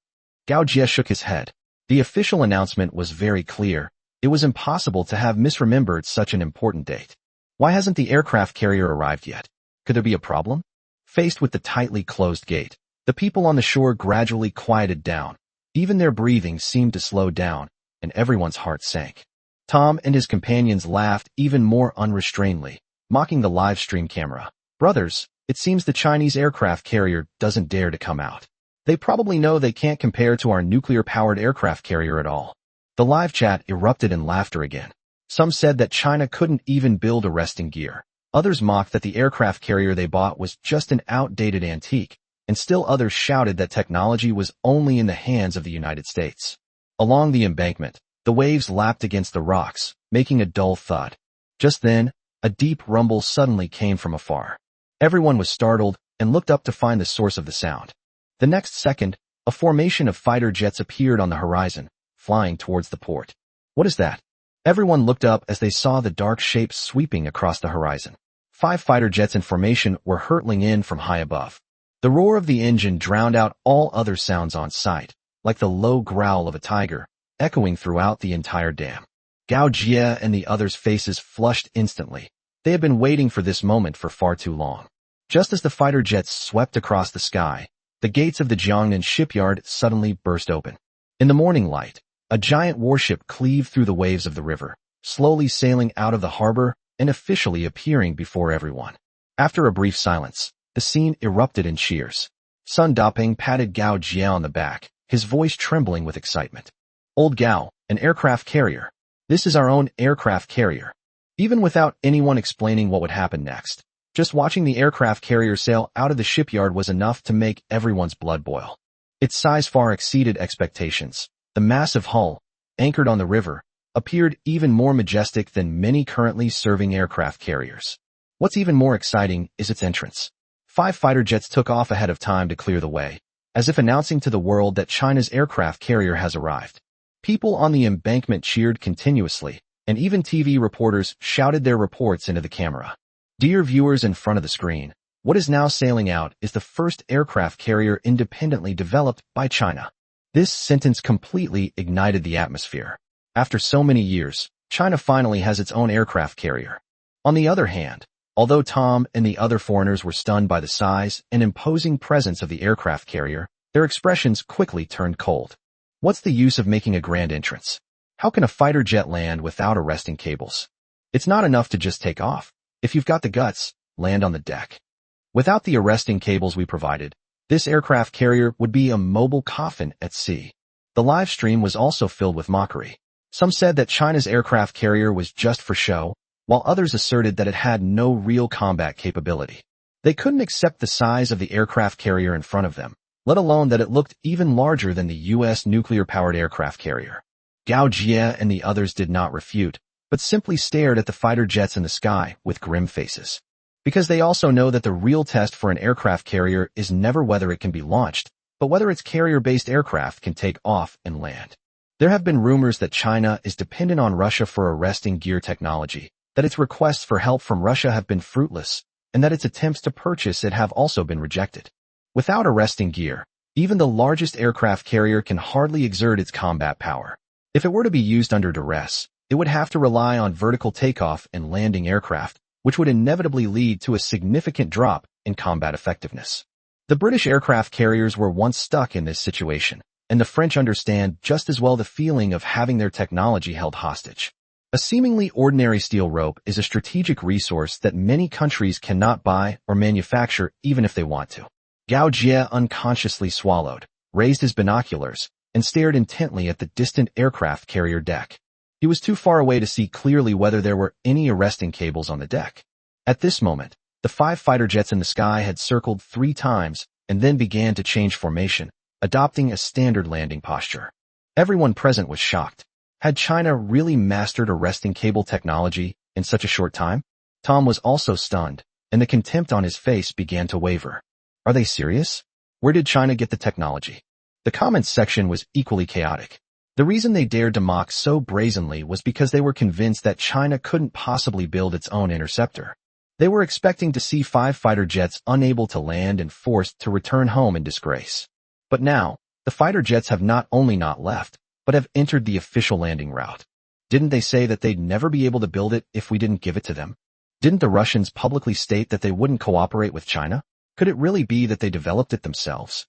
Gao Jie shook his head. The official announcement was very clear. It was impossible to have misremembered such an important date. Why hasn't the aircraft carrier arrived yet? Could there be a problem? Faced with the tightly closed gate, the people on the shore gradually quieted down. Even their breathing seemed to slow down, and everyone's heart sank. Tom and his companions laughed even more unrestrainedly, mocking the live stream camera. "Brothers, it seems the Chinese aircraft carrier doesn't dare to come out. They probably know they can't compare to our nuclear-powered aircraft carrier at all." The live chat erupted in laughter again. Some said that China couldn't even build arresting gear. Others mocked that the aircraft carrier they bought was just an outdated antique, and still others shouted that technology was only in the hands of the United States. Along the embankment, the waves lapped against the rocks, making a dull thud. Just then, a deep rumble suddenly came from afar. Everyone was startled and looked up to find the source of the sound. The next second, a formation of fighter jets appeared on the horizon, flying towards the port. "What is that?" Everyone looked up as they saw the dark shapes sweeping across the horizon. 5 fighter jets in formation were hurtling in from high above. The roar of the engine drowned out all other sounds on sight, like the low growl of a tiger, echoing throughout the entire dam. Gao Jie and the others' faces flushed instantly. They had been waiting for this moment for far too long. Just as the fighter jets swept across the sky, the gates of the Jiangnan shipyard suddenly burst open. In the morning light, a giant warship cleaved through the waves of the river, slowly sailing out of the harbor and officially appearing before everyone. After a brief silence, the scene erupted in cheers. Sun Dapeng patted Gao Jie on the back, his voice trembling with excitement. "Old Gao, an aircraft carrier. This is our own aircraft carrier." Even without anyone explaining what would happen next, just watching the aircraft carrier sail out of the shipyard was enough to make everyone's blood boil. Its size far exceeded expectations. The massive hull, anchored on the river, appeared even more majestic than many currently serving aircraft carriers. What's even more exciting is its entrance. 5 fighter jets took off ahead of time to clear the way, as if announcing to the world that China's aircraft carrier has arrived. People on the embankment cheered continuously, and even TV reporters shouted their reports into the camera. Dear viewers in front of the screen, what is now sailing out is the first aircraft carrier independently developed by China. This sentence completely ignited the atmosphere. After so many years, China finally has its own aircraft carrier. On the other hand, although Tom and the other foreigners were stunned by the size and imposing presence of the aircraft carrier, their expressions quickly turned cold. What's the use of making a grand entrance? How can a fighter jet land without arresting cables? It's not enough to just take off. If you've got the guts, land on the deck. Without the arresting cables we provided, this aircraft carrier would be a mobile coffin at sea. The live stream was also filled with mockery. Some said that China's aircraft carrier was just for show, while others asserted that it had no real combat capability. They couldn't accept the size of the aircraft carrier in front of them, let alone that it looked even larger than the U.S. nuclear-powered aircraft carrier. Gao Jie and the others did not refute, but simply stared at the fighter jets in the sky with grim faces. Because they also know that the real test for an aircraft carrier is never whether it can be launched, but whether its carrier-based aircraft can take off and land. There have been rumors that China is dependent on Russia for arresting gear technology, that its requests for help from Russia have been fruitless, and that its attempts to purchase it have also been rejected. Without arresting gear, even the largest aircraft carrier can hardly exert its combat power. If it were to be used under duress, it would have to rely on vertical takeoff and landing aircraft, which would inevitably lead to a significant drop in combat effectiveness. The British aircraft carriers were once stuck in this situation, and the French understand just as well the feeling of having their technology held hostage. A seemingly ordinary steel rope is a strategic resource that many countries cannot buy or manufacture even if they want to. Gao Jie unconsciously swallowed, raised his binoculars, and stared intently at the distant aircraft carrier deck. He was too far away to see clearly whether there were any arresting cables on the deck. At this moment, the 5 fighter jets in the sky had circled 3 times and then began to change formation, adopting a standard landing posture. Everyone present was shocked. Had China really mastered arresting cable technology in such a short time? Tom was also stunned, and the contempt on his face began to waver. Are they serious? Where did China get the technology? The comments section was equally chaotic. The reason they dared to mock so brazenly was because they were convinced that China couldn't possibly build its own interceptor. They were expecting to see 5 fighter jets unable to land and forced to return home in disgrace. But now, the fighter jets have not only not left, but have entered the official landing route. Didn't they say that they'd never be able to build it if we didn't give it to them? Didn't the Russians publicly state that they wouldn't cooperate with China? Could it really be that they developed it themselves?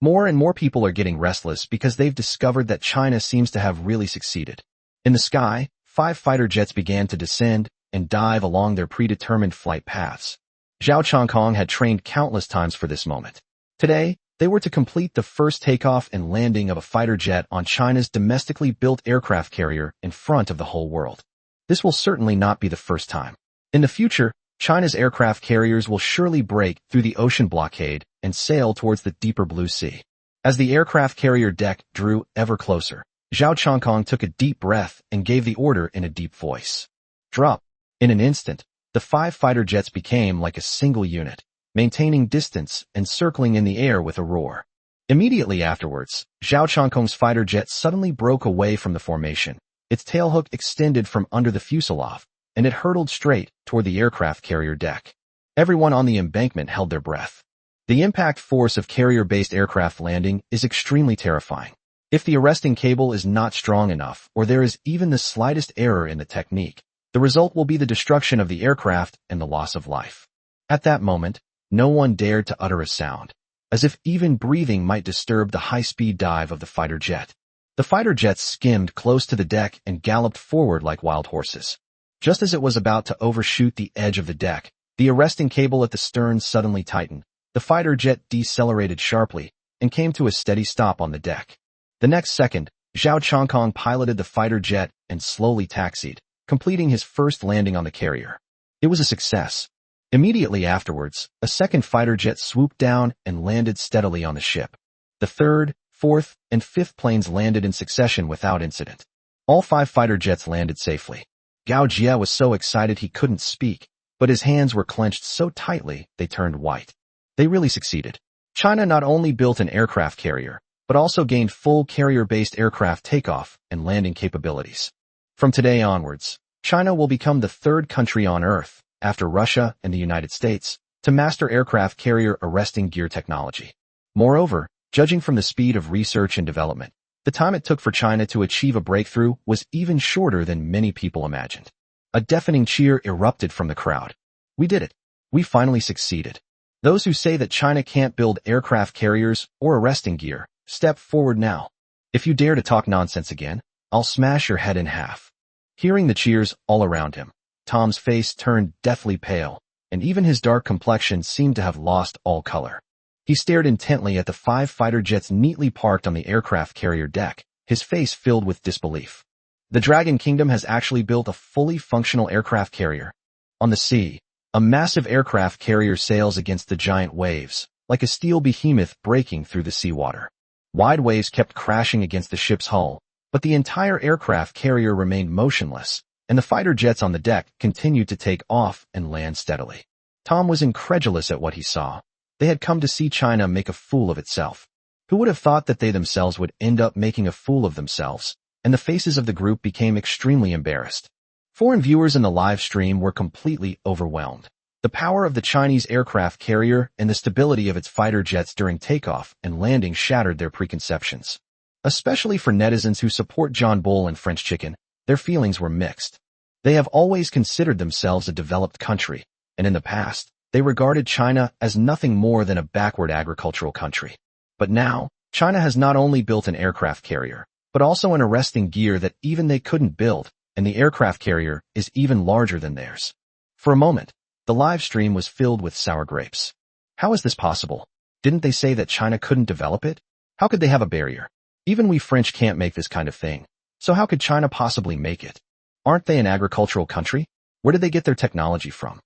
More and more people are getting restless because they've discovered that China seems to have really succeeded. In the sky, 5 fighter jets began to descend and dive along their predetermined flight paths. Zhao Chongkong had trained countless times for this moment. Today, they were to complete the first takeoff and landing of a fighter jet on China's domestically built aircraft carrier in front of the whole world. This will certainly not be the first time. In the future, China's aircraft carriers will surely break through the ocean blockade and sail towards the deeper blue sea. As the aircraft carrier deck drew ever closer, Zhao Chongkong took a deep breath and gave the order in a deep voice. Drop. In an instant, the 5 fighter jets became like a single unit, maintaining distance and circling in the air with a roar. Immediately afterwards, Zhao Chongkong's fighter jet suddenly broke away from the formation. Its tailhook extended from under the fuselage, and it hurtled straight toward the aircraft carrier deck. Everyone on the embankment held their breath. The impact force of carrier-based aircraft landing is extremely terrifying. If the arresting cable is not strong enough, or there is even the slightest error in the technique, the result will be the destruction of the aircraft and the loss of life. At that moment, no one dared to utter a sound, as if even breathing might disturb the high-speed dive of the fighter jet. The fighter jets skimmed close to the deck and galloped forward like wild horses. Just as it was about to overshoot the edge of the deck, the arresting cable at the stern suddenly tightened. The fighter jet decelerated sharply and came to a steady stop on the deck. The next second, Zhao Chongkong piloted the fighter jet and slowly taxied, completing his first landing on the carrier. It was a success. Immediately afterwards, a second fighter jet swooped down and landed steadily on the ship. The 3rd, 4th, and 5th planes landed in succession without incident. All 5 fighter jets landed safely. Gao Jie was so excited he couldn't speak, but his hands were clenched so tightly they turned white. They really succeeded. China not only built an aircraft carrier, but also gained full carrier-based aircraft takeoff and landing capabilities. From today onwards, China will become the third country on Earth, after Russia and the United States, to master aircraft carrier arresting gear technology. Moreover, judging from the speed of research and development, the time it took for China to achieve a breakthrough was even shorter than many people imagined. A deafening cheer erupted from the crowd. We did it. We finally succeeded. Those who say that China can't build aircraft carriers or arresting gear, step forward now. If you dare to talk nonsense again, I'll smash your head in half. Hearing the cheers all around him, Tom's face turned deathly pale, and even his dark complexion seemed to have lost all color. He stared intently at the 5 fighter jets neatly parked on the aircraft carrier deck, his face filled with disbelief. The Dragon Kingdom has actually built a fully functional aircraft carrier. On the sea, a massive aircraft carrier sails against the giant waves, like a steel behemoth breaking through the seawater. Wide waves kept crashing against the ship's hull, but the entire aircraft carrier remained motionless, and the fighter jets on the deck continued to take off and land steadily. Tom was incredulous at what he saw. They had come to see China make a fool of itself. Who would have thought that they themselves would end up making a fool of themselves? And the faces of the group became extremely embarrassed. Foreign viewers in the live stream were completely overwhelmed. The power of the Chinese aircraft carrier and the stability of its fighter jets during takeoff and landing shattered their preconceptions. Especially for netizens who support John Bull and French Chicken, their feelings were mixed. They have always considered themselves a developed country, and in the past, they regarded China as nothing more than a backward agricultural country. But now, China has not only built an aircraft carrier, but also an arresting gear that even they couldn't build, and the aircraft carrier is even larger than theirs. For a moment, the live stream was filled with sour grapes. How is this possible? Didn't they say that China couldn't develop it? How could they have a barrier? Even we French can't make this kind of thing. So how could China possibly make it? Aren't they an agricultural country? Where did they get their technology from?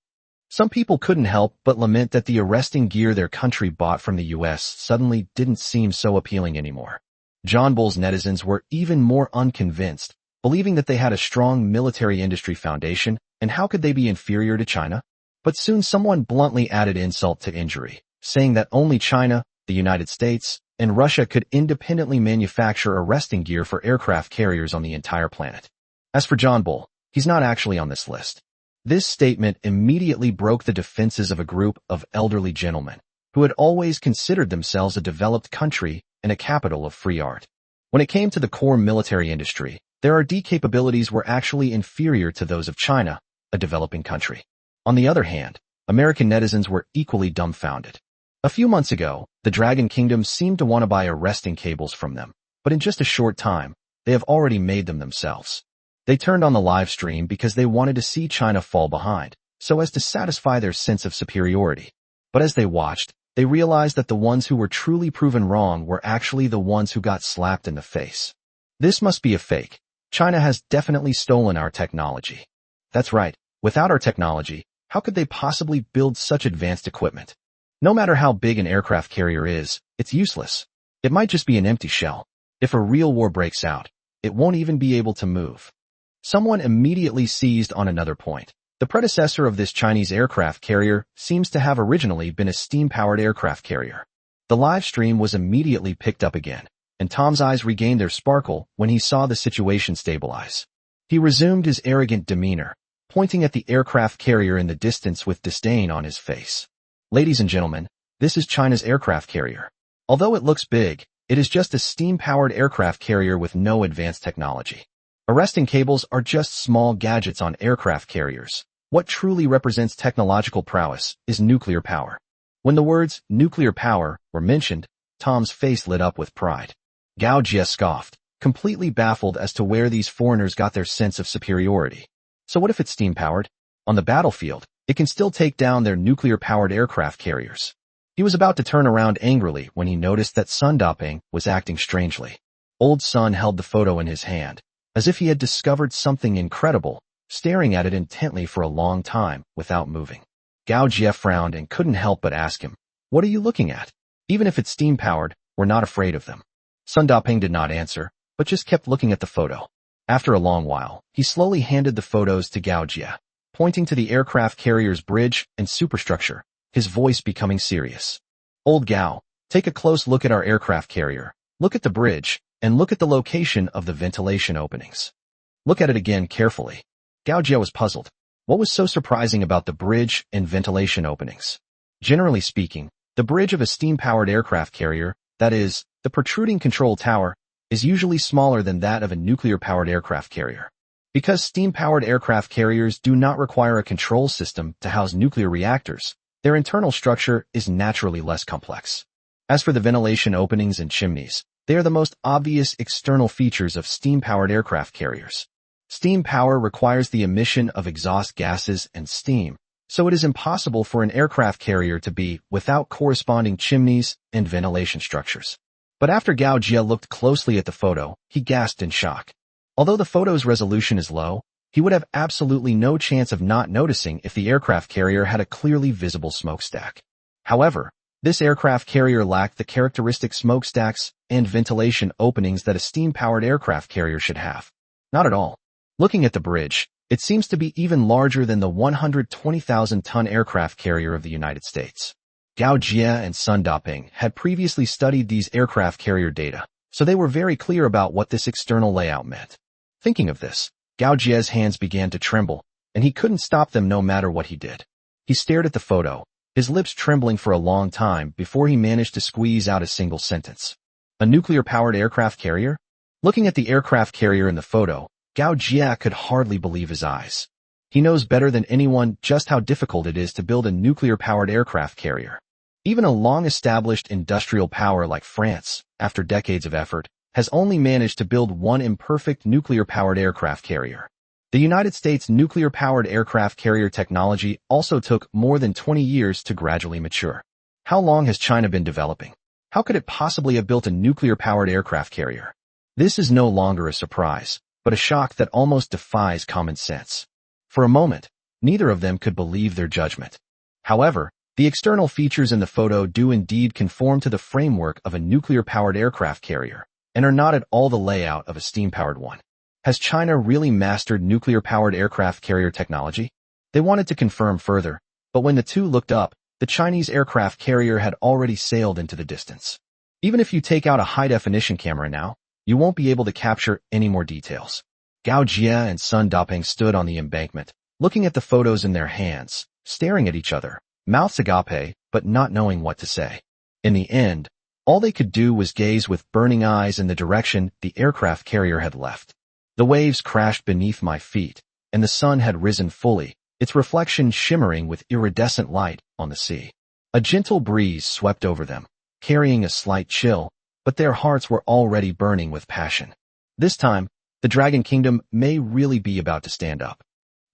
Some people couldn't help but lament that the arresting gear their country bought from the US suddenly didn't seem so appealing anymore. John Bull's netizens were even more unconvinced, believing that they had a strong military industry foundation, and how could they be inferior to China? But soon someone bluntly added insult to injury, saying that only China, the United States, and Russia could independently manufacture arresting gear for aircraft carriers on the entire planet. As for John Bull, he's not actually on this list. This statement immediately broke the defenses of a group of elderly gentlemen who had always considered themselves a developed country and a capital of free art. When it came to the core military industry, their R&D capabilities were actually inferior to those of China, a developing country. On the other hand, American netizens were equally dumbfounded. A few months ago, the Dragon Kingdom seemed to want to buy arresting cables from them, but in just a short time, they have already made them themselves. They turned on the live stream because they wanted to see China fall behind, so as to satisfy their sense of superiority. But as they watched, they realized that the ones who were truly proven wrong were actually the ones who got slapped in the face. This must be a fake. China has definitely stolen our technology. That's right. Without our technology, how could they possibly build such advanced equipment? No matter how big an aircraft carrier is, it's useless. It might just be an empty shell. If a real war breaks out, it won't even be able to move. Someone immediately seized on another point. The predecessor of this Chinese aircraft carrier seems to have originally been a steam-powered aircraft carrier. The live stream was immediately picked up again, and Tom's eyes regained their sparkle when he saw the situation stabilize. He resumed his arrogant demeanor, pointing at the aircraft carrier in the distance with disdain on his face. Ladies and gentlemen, this is China's aircraft carrier. Although it looks big, it is just a steam-powered aircraft carrier with no advanced technology. Arresting cables are just small gadgets on aircraft carriers. What truly represents technological prowess is nuclear power. When the words nuclear power were mentioned, Tom's face lit up with pride. Gao Jie scoffed, completely baffled as to where these foreigners got their sense of superiority. So what if it's steam-powered? On the battlefield, it can still take down their nuclear-powered aircraft carriers. He was about to turn around angrily when he noticed that Sun Daping was acting strangely. Old Sun held the photo in his hand, as if he had discovered something incredible, staring at it intently for a long time without moving. Gao Jie frowned and couldn't help but ask him, "What are you looking at? Even if it's steam-powered, we're not afraid of them." Sun Daping did not answer, but just kept looking at the photo. After a long while, he slowly handed the photos to Gao Jie, pointing to the aircraft carrier's bridge and superstructure, his voice becoming serious. "Old Gao, take a close look at our aircraft carrier. Look at the bridge, and look at the location of the ventilation openings. Look at it again carefully. Gao Jie was puzzled. What was so surprising about the bridge and ventilation openings? Generally speaking, the bridge of a steam-powered aircraft carrier, that is, the protruding control tower, is usually smaller than that of a nuclear-powered aircraft carrier. Because steam-powered aircraft carriers do not require a control system to house nuclear reactors, their internal structure is naturally less complex. As for the ventilation openings and chimneys, they are the most obvious external features of steam-powered aircraft carriers. Steam power requires the emission of exhaust gases and steam, so it is impossible for an aircraft carrier to be without corresponding chimneys and ventilation structures. But after Gao Jie looked closely at the photo, he gasped in shock. Although the photo's resolution is low, he would have absolutely no chance of not noticing if the aircraft carrier had a clearly visible smokestack. However, this aircraft carrier lacked the characteristic smokestacks and ventilation openings that a steam-powered aircraft carrier should have. Not at all. Looking at the bridge, it seems to be even larger than the 120,000-ton aircraft carrier of the United States. Gao Jie and Sun Daping had previously studied these aircraft carrier data, so they were very clear about what this external layout meant. Thinking of this, Gao Jie's hands began to tremble, and he couldn't stop them no matter what he did. He stared at the photo, his lips trembling for a long time before he managed to squeeze out a single sentence. A nuclear-powered aircraft carrier? Looking at the aircraft carrier in the photo, Gao Jie could hardly believe his eyes. He knows better than anyone just how difficult it is to build a nuclear-powered aircraft carrier. Even a long-established industrial power like France, after decades of effort, has only managed to build one imperfect nuclear-powered aircraft carrier. The United States' nuclear-powered aircraft carrier technology also took more than 20 years to gradually mature. How long has China been developing? How could it possibly have built a nuclear-powered aircraft carrier? This is no longer a surprise, but a shock that almost defies common sense. For a moment, neither of them could believe their judgment. However, the external features in the photo do indeed conform to the framework of a nuclear-powered aircraft carrier, and are not at all the layout of a steam-powered one. Has China really mastered nuclear-powered aircraft carrier technology? They wanted to confirm further, but when the two looked up, the Chinese aircraft carrier had already sailed into the distance. Even if you take out a high-definition camera now, you won't be able to capture any more details. Gao Jie and Sun Daping stood on the embankment, looking at the photos in their hands, staring at each other, mouths agape, but not knowing what to say. In the end, all they could do was gaze with burning eyes in the direction the aircraft carrier had left. The waves crashed beneath my feet, and the sun had risen fully, its reflection shimmering with iridescent light on the sea. A gentle breeze swept over them, carrying a slight chill, but their hearts were already burning with passion. This time, the Dragon Kingdom may really be about to stand up.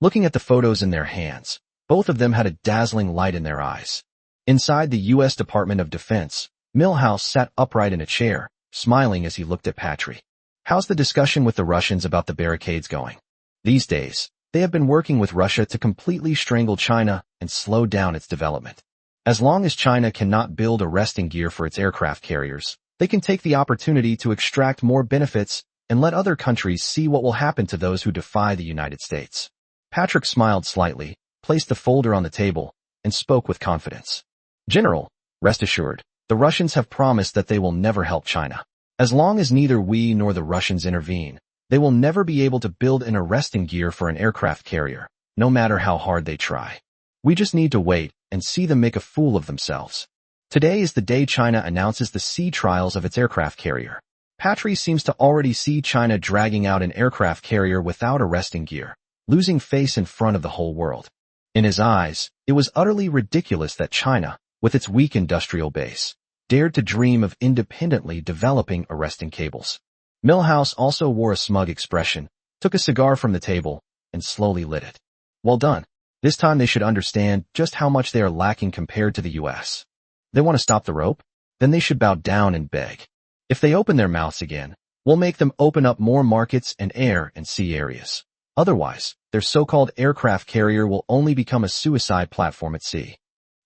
Looking at the photos in their hands, both of them had a dazzling light in their eyes. Inside the U.S. Department of Defense, Milhouse sat upright in a chair, smiling as he looked at Patry. How's the discussion with the Russians about the barricades going? These days, they have been working with Russia to completely strangle China and slow down its development. As long as China cannot build a resting gear for its aircraft carriers, they can take the opportunity to extract more benefits and let other countries see what will happen to those who defy the United States. Patrick smiled slightly, placed the folder on the table, and spoke with confidence. General, rest assured, the Russians have promised that they will never help China. As long as neither we nor the Russians intervene, they will never be able to build an arresting gear for an aircraft carrier, no matter how hard they try. We just need to wait and see them make a fool of themselves. Today is the day China announces the sea trials of its aircraft carrier. Patry seems to already see China dragging out an aircraft carrier without arresting gear, losing face in front of the whole world. In his eyes, it was utterly ridiculous that China, with its weak industrial base, dared to dream of independently developing arresting cables. Milhouse also wore a smug expression, took a cigar from the table, and slowly lit it. Well done. This time they should understand just how much they are lacking compared to the U.S. They want to stop the rope? Then they should bow down and beg. If they open their mouths again, we'll make them open up more markets and air and sea areas. Otherwise, their so-called aircraft carrier will only become a suicide platform at sea.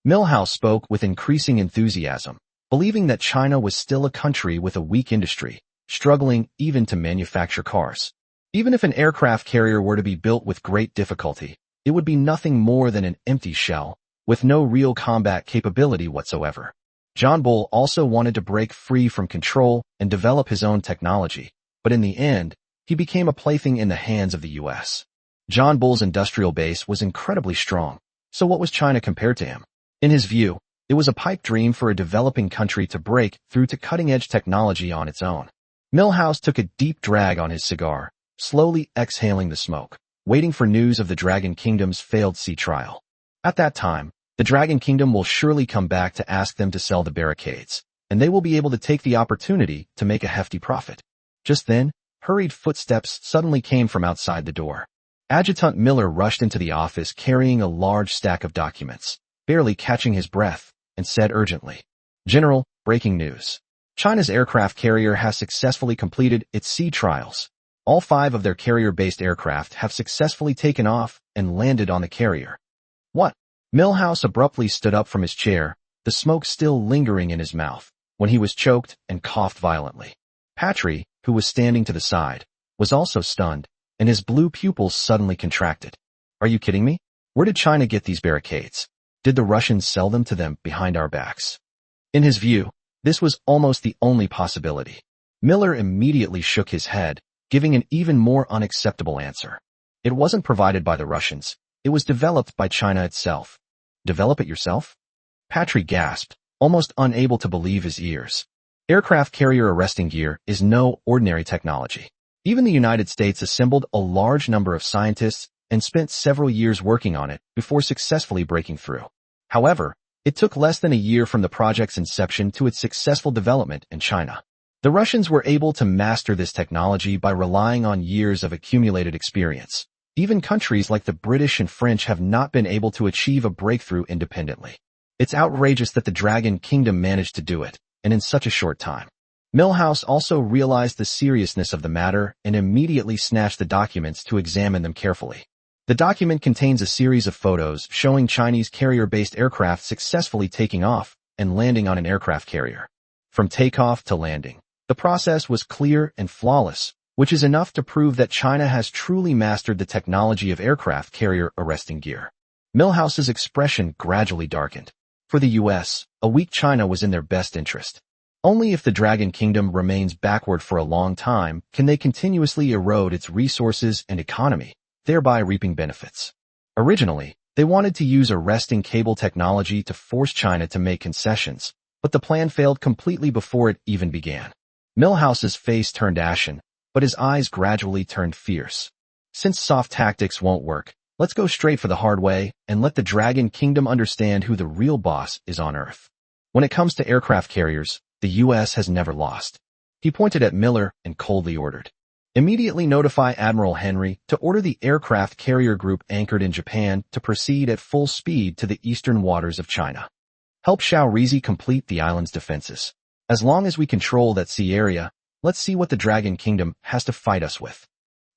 Milhouse spoke with increasing enthusiasm, believing that China was still a country with a weak industry, struggling even to manufacture cars. Even if an aircraft carrier were to be built with great difficulty, it would be nothing more than an empty shell, with no real combat capability whatsoever. John Bull also wanted to break free from control and develop his own technology, but in the end, he became a plaything in the hands of the U.S. John Bull's industrial base was incredibly strong, so what was China compared to him? In his view, it was a pipe dream for a developing country to break through to cutting-edge technology on its own. Milhouse took a deep drag on his cigar, slowly exhaling the smoke, waiting for news of the Dragon Kingdom's failed sea trial. At that time, the Dragon Kingdom will surely come back to ask them to sell the barricades, and they will be able to take the opportunity to make a hefty profit. Just then, hurried footsteps suddenly came from outside the door. Adjutant Miller rushed into the office carrying a large stack of documents, barely catching his breath, and said urgently, "General, breaking news. China's aircraft carrier has successfully completed its sea trials. All 5 of their carrier-based aircraft have successfully taken off and landed on the carrier." What? Milhouse abruptly stood up from his chair, the smoke still lingering in his mouth, when he was choked and coughed violently. Patry, who was standing to the side, was also stunned, and his blue pupils suddenly contracted. "Are you kidding me? Where did China get these barricades? Did the Russians sell them to them behind our backs?" In his view, this was almost the only possibility. Miller immediately shook his head, giving an even more unacceptable answer. It wasn't provided by the Russians. It was developed by China itself. Develop it yourself? Patry gasped, almost unable to believe his ears. Aircraft carrier arresting gear is no ordinary technology. Even the United States assembled a large number of scientists and spent several years working on it before successfully breaking through. However, it took less than a year from the project's inception to its successful development in China. The Russians were able to master this technology by relying on years of accumulated experience. Even countries like the British and French have not been able to achieve a breakthrough independently. It's outrageous that the Dragon Kingdom managed to do it, and in such a short time. Milhouse also realized the seriousness of the matter and immediately snatched the documents to examine them carefully. The document contains a series of photos showing Chinese carrier-based aircraft successfully taking off and landing on an aircraft carrier. From takeoff to landing, the process was clear and flawless, which is enough to prove that China has truly mastered the technology of aircraft carrier arresting gear. Milhouse's expression gradually darkened. For the U.S., a weak China was in their best interest. Only if the Dragon Kingdom remains backward for a long time can they continuously erode its resources and economy, thereby reaping benefits. Originally, they wanted to use arresting cable technology to force China to make concessions, but the plan failed completely before it even began. Milhouse's face turned ashen, but his eyes gradually turned fierce. Since soft tactics won't work, let's go straight for the hard way and let the Dragon Kingdom understand who the real boss is on Earth. When it comes to aircraft carriers, the U.S. has never lost. He pointed at Miller and coldly ordered, "Immediately notify Admiral Henry to order the aircraft carrier group anchored in Japan to proceed at full speed to the eastern waters of China. Help Xiao Rizi complete the island's defenses. As long as we control that sea area, let's see what the Dragon Kingdom has to fight us with."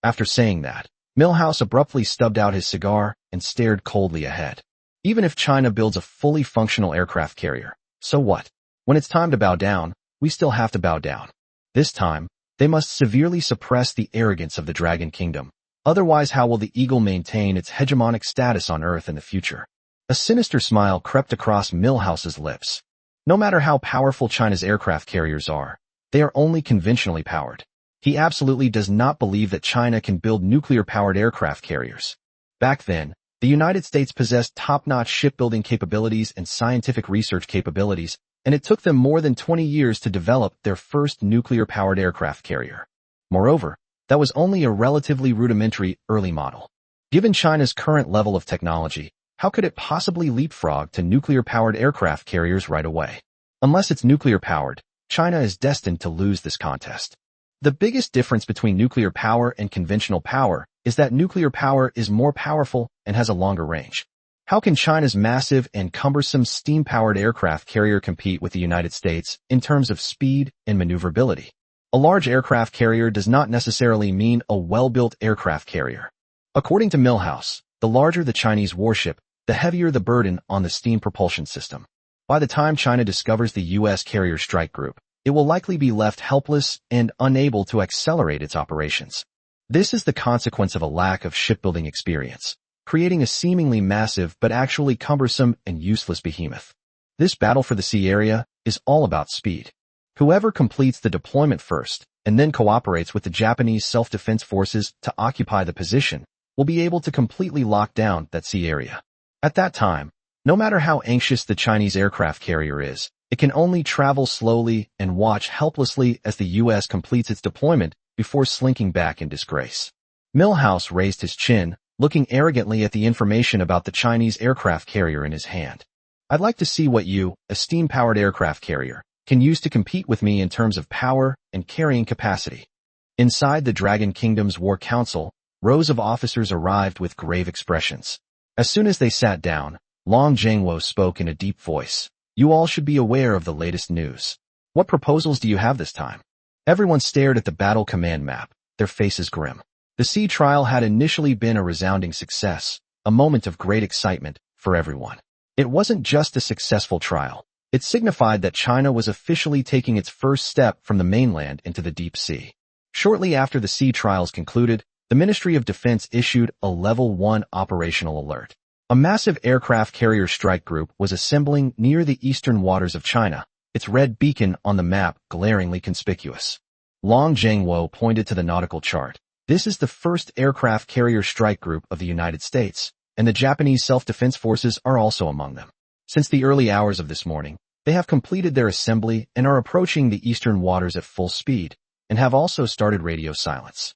After saying that, Milhouse abruptly stubbed out his cigar and stared coldly ahead. Even if China builds a fully functional aircraft carrier, so what? When it's time to bow down, we still have to bow down. This time, they must severely suppress the arrogance of the Dragon Kingdom. Otherwise, how will the Eagle maintain its hegemonic status on Earth in the future? A sinister smile crept across Milhouse's lips. No matter how powerful China's aircraft carriers are, they are only conventionally powered. He absolutely does not believe that China can build nuclear-powered aircraft carriers. Back then, the United States possessed top-notch shipbuilding capabilities and scientific research capabilities, and it took them more than 20 years to develop their first nuclear-powered aircraft carrier. Moreover, that was only a relatively rudimentary early model. Given China's current level of technology, how could it possibly leapfrog to nuclear-powered aircraft carriers right away? Unless it's nuclear-powered, China is destined to lose this contest. The biggest difference between nuclear power and conventional power is that nuclear power is more powerful and has a longer range. How can China's massive and cumbersome steam-powered aircraft carrier compete with the United States in terms of speed and maneuverability? A large aircraft carrier does not necessarily mean a well-built aircraft carrier. According to Milhouse, the larger the Chinese warship, the heavier the burden on the steam propulsion system. By the time China discovers the U.S. carrier strike group, it will likely be left helpless and unable to accelerate its operations. This is the consequence of a lack of shipbuilding experience, creating a seemingly massive but actually cumbersome and useless behemoth. This battle for the sea area is all about speed. Whoever completes the deployment first and then cooperates with the Japanese self-defense forces to occupy the position will be able to completely lock down that sea area. At that time, no matter how anxious the Chinese aircraft carrier is, it can only travel slowly and watch helplessly as the U.S. completes its deployment before slinking back in disgrace. Milhouse raised his chin, looking arrogantly at the information about the Chinese aircraft carrier in his hand. I'd like to see what you, a steam-powered aircraft carrier, can use to compete with me in terms of power and carrying capacity. Inside the Dragon Kingdom's War Council, rows of officers arrived with grave expressions. As soon as they sat down, Long Zhengwo spoke in a deep voice. You all should be aware of the latest news. What proposals do you have this time? Everyone stared at the battle command map, their faces grim. The sea trial had initially been a resounding success, a moment of great excitement for everyone. It wasn't just a successful trial. It signified that China was officially taking its first step from the mainland into the deep sea. Shortly after the sea trials concluded, the Ministry of Defense issued a Level 1 operational alert. A massive aircraft carrier strike group was assembling near the eastern waters of China, its red beacon on the map glaringly conspicuous. Long Zhengwo pointed to the nautical chart. This is the first aircraft carrier strike group of the United States, and the Japanese self-defense forces are also among them. Since the early hours of this morning, they have completed their assembly and are approaching the eastern waters at full speed, and have also started radio silence.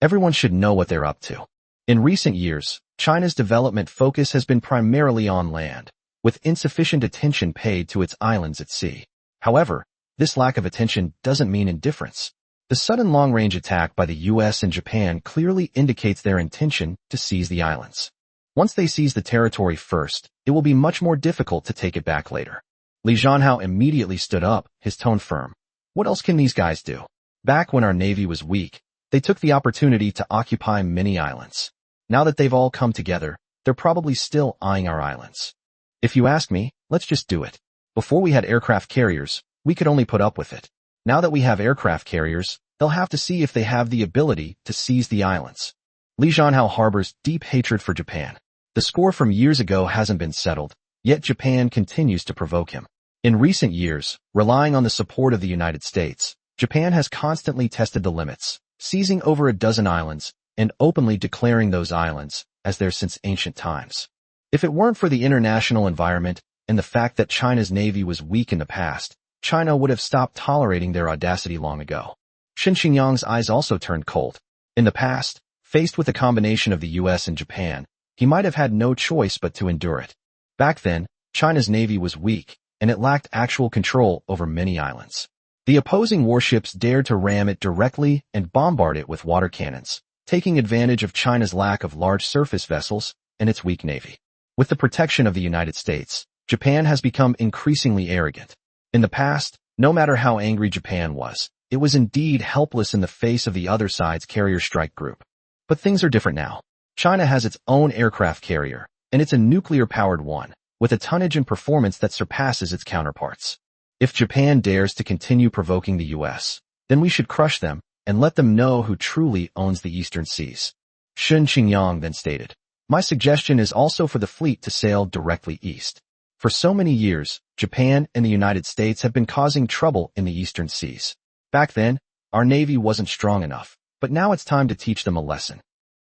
Everyone should know what they're up to. In recent years, China's development focus has been primarily on land, with insufficient attention paid to its islands at sea. However, this lack of attention doesn't mean indifference. The sudden long-range attack by the U.S. and Japan clearly indicates their intention to seize the islands. Once they seize the territory first, it will be much more difficult to take it back later. Li Zhanhao immediately stood up, his tone firm. What else can these guys do? Back when our navy was weak, they took the opportunity to occupy many islands. Now that they've all come together, they're probably still eyeing our islands. If you ask me, let's just do it. Before we had aircraft carriers, we could only put up with it. Now that we have aircraft carriers, they'll have to see if they have the ability to seize the islands. Li Zhanhao harbors deep hatred for Japan. The score from years ago hasn't been settled, yet Japan continues to provoke him. In recent years, relying on the support of the United States, Japan has constantly tested the limits, seizing over a dozen islands, and openly declaring those islands as theirs since ancient times. If it weren't for the international environment and the fact that China's navy was weak in the past, China would have stopped tolerating their audacity long ago. Qin Xinyang's eyes also turned cold. In the past, faced with a combination of the U.S. and Japan, he might have had no choice but to endure it. Back then, China's navy was weak, and it lacked actual control over many islands. The opposing warships dared to ram it directly and bombard it with water cannons, taking advantage of China's lack of large surface vessels and its weak navy. With the protection of the United States, Japan has become increasingly arrogant. In the past, no matter how angry Japan was, it was indeed helpless in the face of the other side's carrier strike group. But things are different now. China has its own aircraft carrier, and it's a nuclear-powered one, with a tonnage and performance that surpasses its counterparts. If Japan dares to continue provoking the U.S., then we should crush them and let them know who truly owns the eastern seas. Qin Xinyang then stated, my suggestion is also for the fleet to sail directly east. For so many years, Japan and the United States have been causing trouble in the eastern seas. Back then, our navy wasn't strong enough, but now it's time to teach them a lesson.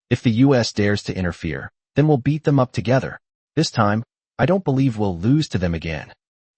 If the U.S. dares to interfere, then we'll beat them up together. This time, I don't believe we'll lose to them again.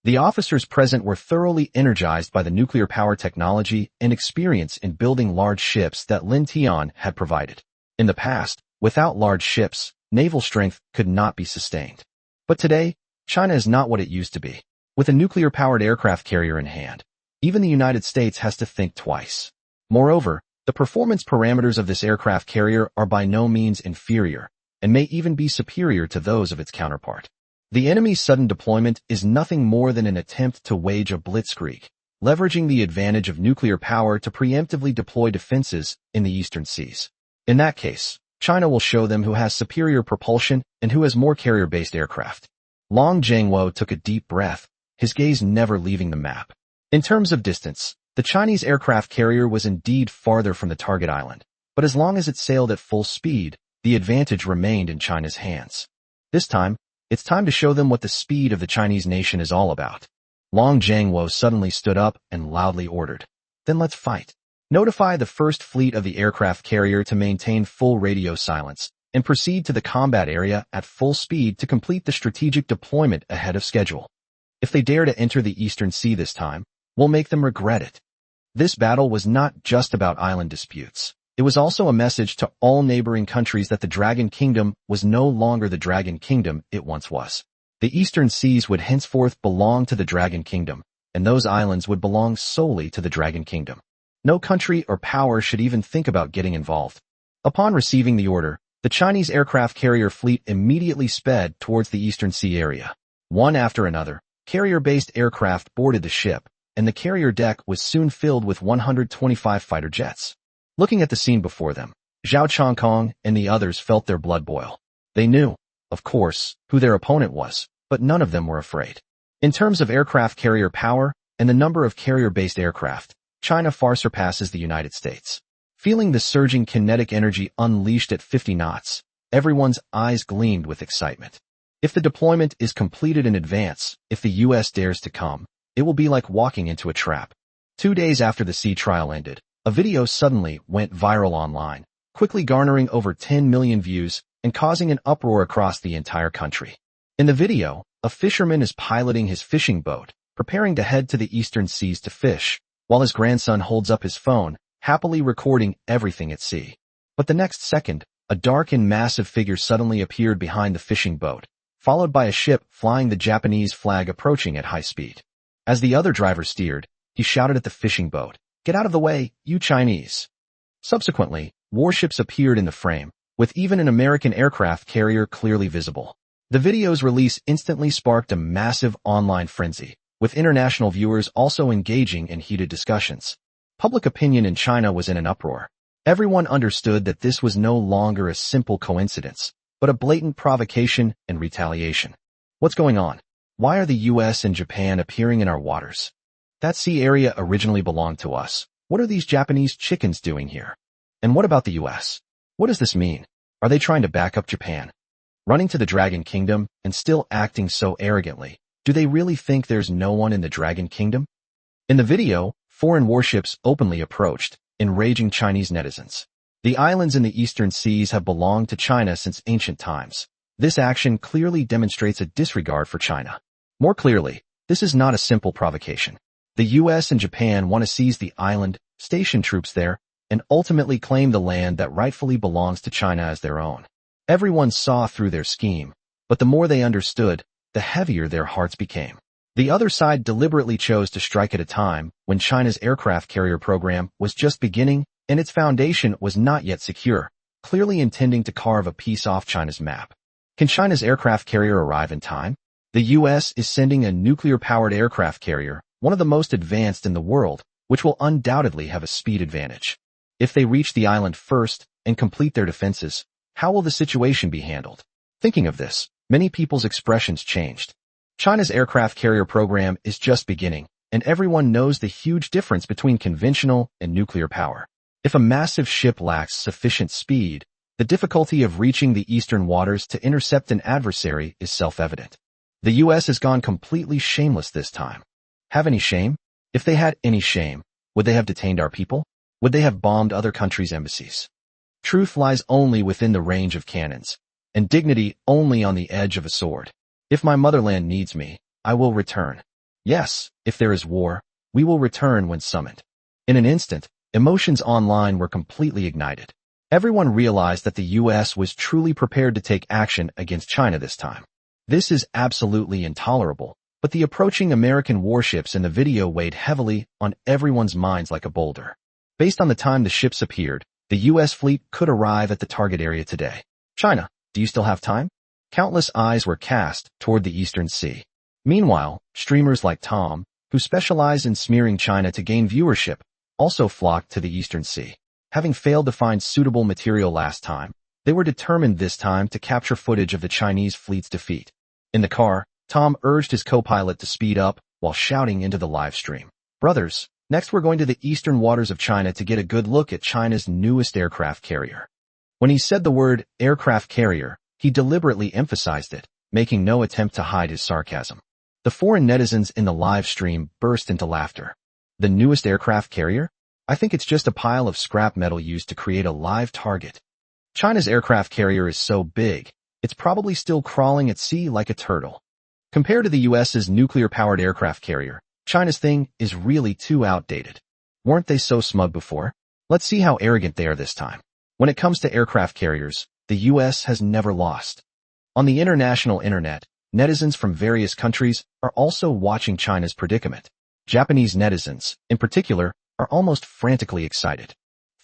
The officers present were thoroughly energized by the nuclear power technology and experience in building large ships that Lin Tian had provided. In the past, without large ships, naval strength could not be sustained. But today, China is not what it used to be. With a nuclear-powered aircraft carrier in hand, even the United States has to think twice. Moreover, the performance parameters of this aircraft carrier are by no means inferior, and may even be superior to those of its counterpart. The enemy's sudden deployment is nothing more than an attempt to wage a blitzkrieg, leveraging the advantage of nuclear power to preemptively deploy defenses in the eastern seas. In that case, China will show them who has superior propulsion and who has more carrier-based aircraft. Long Zhengwo took a deep breath, his gaze never leaving the map. In terms of distance, the Chinese aircraft carrier was indeed farther from the target island, but as long as it sailed at full speed, the advantage remained in China's hands. This time, It's time to show them what the speed of the Chinese nation is all about. Long Jiangwo suddenly stood up and loudly ordered, "Then let's fight. Notify the first fleet of the aircraft carrier to maintain full radio silence and proceed to the combat area at full speed to complete the strategic deployment ahead of schedule. If they dare to enter the Eastern Sea this time, we'll make them regret it." This battle was not just about island disputes. It was also a message to all neighboring countries that the Dragon Kingdom was no longer the Dragon Kingdom it once was. The Eastern Seas would henceforth belong to the Dragon Kingdom, and those islands would belong solely to the Dragon Kingdom. No country or power should even think about getting involved. Upon receiving the order, the Chinese aircraft carrier fleet immediately sped towards the Eastern Sea area. One after another, carrier-based aircraft boarded the ship, and the carrier deck was soon filled with 125 fighter jets. Looking at the scene before them, Zhao Chongkong and the others felt their blood boil. They knew, of course, who their opponent was, but none of them were afraid. In terms of aircraft carrier power and the number of carrier-based aircraft, China far surpasses the United States. Feeling the surging kinetic energy unleashed at 50 knots, everyone's eyes gleamed with excitement. If the deployment is completed in advance, if the U.S. dares to come, it will be like walking into a trap. 2 days after the sea trial ended, a video suddenly went viral online, quickly garnering over 10 million views and causing an uproar across the entire country. In the video, a fisherman is piloting his fishing boat, preparing to head to the Eastern Seas to fish, while his grandson holds up his phone, happily recording everything at sea. But the next second, a dark and massive figure suddenly appeared behind the fishing boat, followed by a ship flying the Japanese flag approaching at high speed. As the other driver steered, he shouted at the fishing boat, "Get out of the way, you Chinese!" Subsequently, warships appeared in the frame, with even an American aircraft carrier clearly visible. The video's release instantly sparked a massive online frenzy, with international viewers also engaging in heated discussions. Public opinion in China was in an uproar. Everyone understood that this was no longer a simple coincidence, but a blatant provocation and retaliation. What's going on? Why are the US and Japan appearing in our waters? That sea area originally belonged to us. What are these Japanese chickens doing here? And what about the US? What does this mean? Are they trying to back up Japan? Running to the Dragon Kingdom and still acting so arrogantly, do they really think there's no one in the Dragon Kingdom? In the video, foreign warships openly approached, enraging Chinese netizens. The islands in the Eastern Seas have belonged to China since ancient times. This action clearly demonstrates a disregard for China. More clearly, this is not a simple provocation. The US and Japan want to seize the island, station troops there, and ultimately claim the land that rightfully belongs to China as their own. Everyone saw through their scheme, but the more they understood, the heavier their hearts became. The other side deliberately chose to strike at a time when China's aircraft carrier program was just beginning and its foundation was not yet secure, clearly intending to carve a piece off China's map. Can China's aircraft carrier arrive in time? The US is sending a nuclear-powered aircraft carrier, one of the most advanced in the world, which will undoubtedly have a speed advantage. If they reach the island first and complete their defenses, how will the situation be handled? Thinking of this, many people's expressions changed. China's aircraft carrier program is just beginning, and everyone knows the huge difference between conventional and nuclear power. If a massive ship lacks sufficient speed, the difficulty of reaching the eastern waters to intercept an adversary is self-evident. The US has gone completely shameless this time. Have any shame? If they had any shame, would they have detained our people? Would they have bombed other countries' embassies? Truth lies only within the range of cannons, and dignity only on the edge of a sword. If my motherland needs me, I will return. Yes, if there is war, we will return when summoned. In an instant, emotions online were completely ignited. Everyone realized that the US was truly prepared to take action against China this time. This is absolutely intolerable, but the approaching American warships in the video weighed heavily on everyone's minds like a boulder. Based on the time the ships appeared, the US fleet could arrive at the target area today. China, do you still have time? Countless eyes were cast toward the Eastern Sea. Meanwhile, streamers like Tom, who specialize in smearing China to gain viewership, also flocked to the Eastern Sea. Having failed to find suitable material last time, they were determined this time to capture footage of the Chinese fleet's defeat. In the car, Tom urged his co-pilot to speed up while shouting into the live stream, "Brothers, next we're going to the eastern waters of China to get a good look at China's newest aircraft carrier." When he said the word aircraft carrier, he deliberately emphasized it, making no attempt to hide his sarcasm. The foreign netizens in the live stream burst into laughter. The newest aircraft carrier? I think it's just a pile of scrap metal used to create a live target. China's aircraft carrier is so big, it's probably still crawling at sea like a turtle. Compared to the US's nuclear-powered aircraft carrier, China's thing is really too outdated. Weren't they so smug before? Let's see how arrogant they are this time. When it comes to aircraft carriers, the US has never lost. On the international internet, netizens from various countries are also watching China's predicament. Japanese netizens, in particular, are almost frantically excited.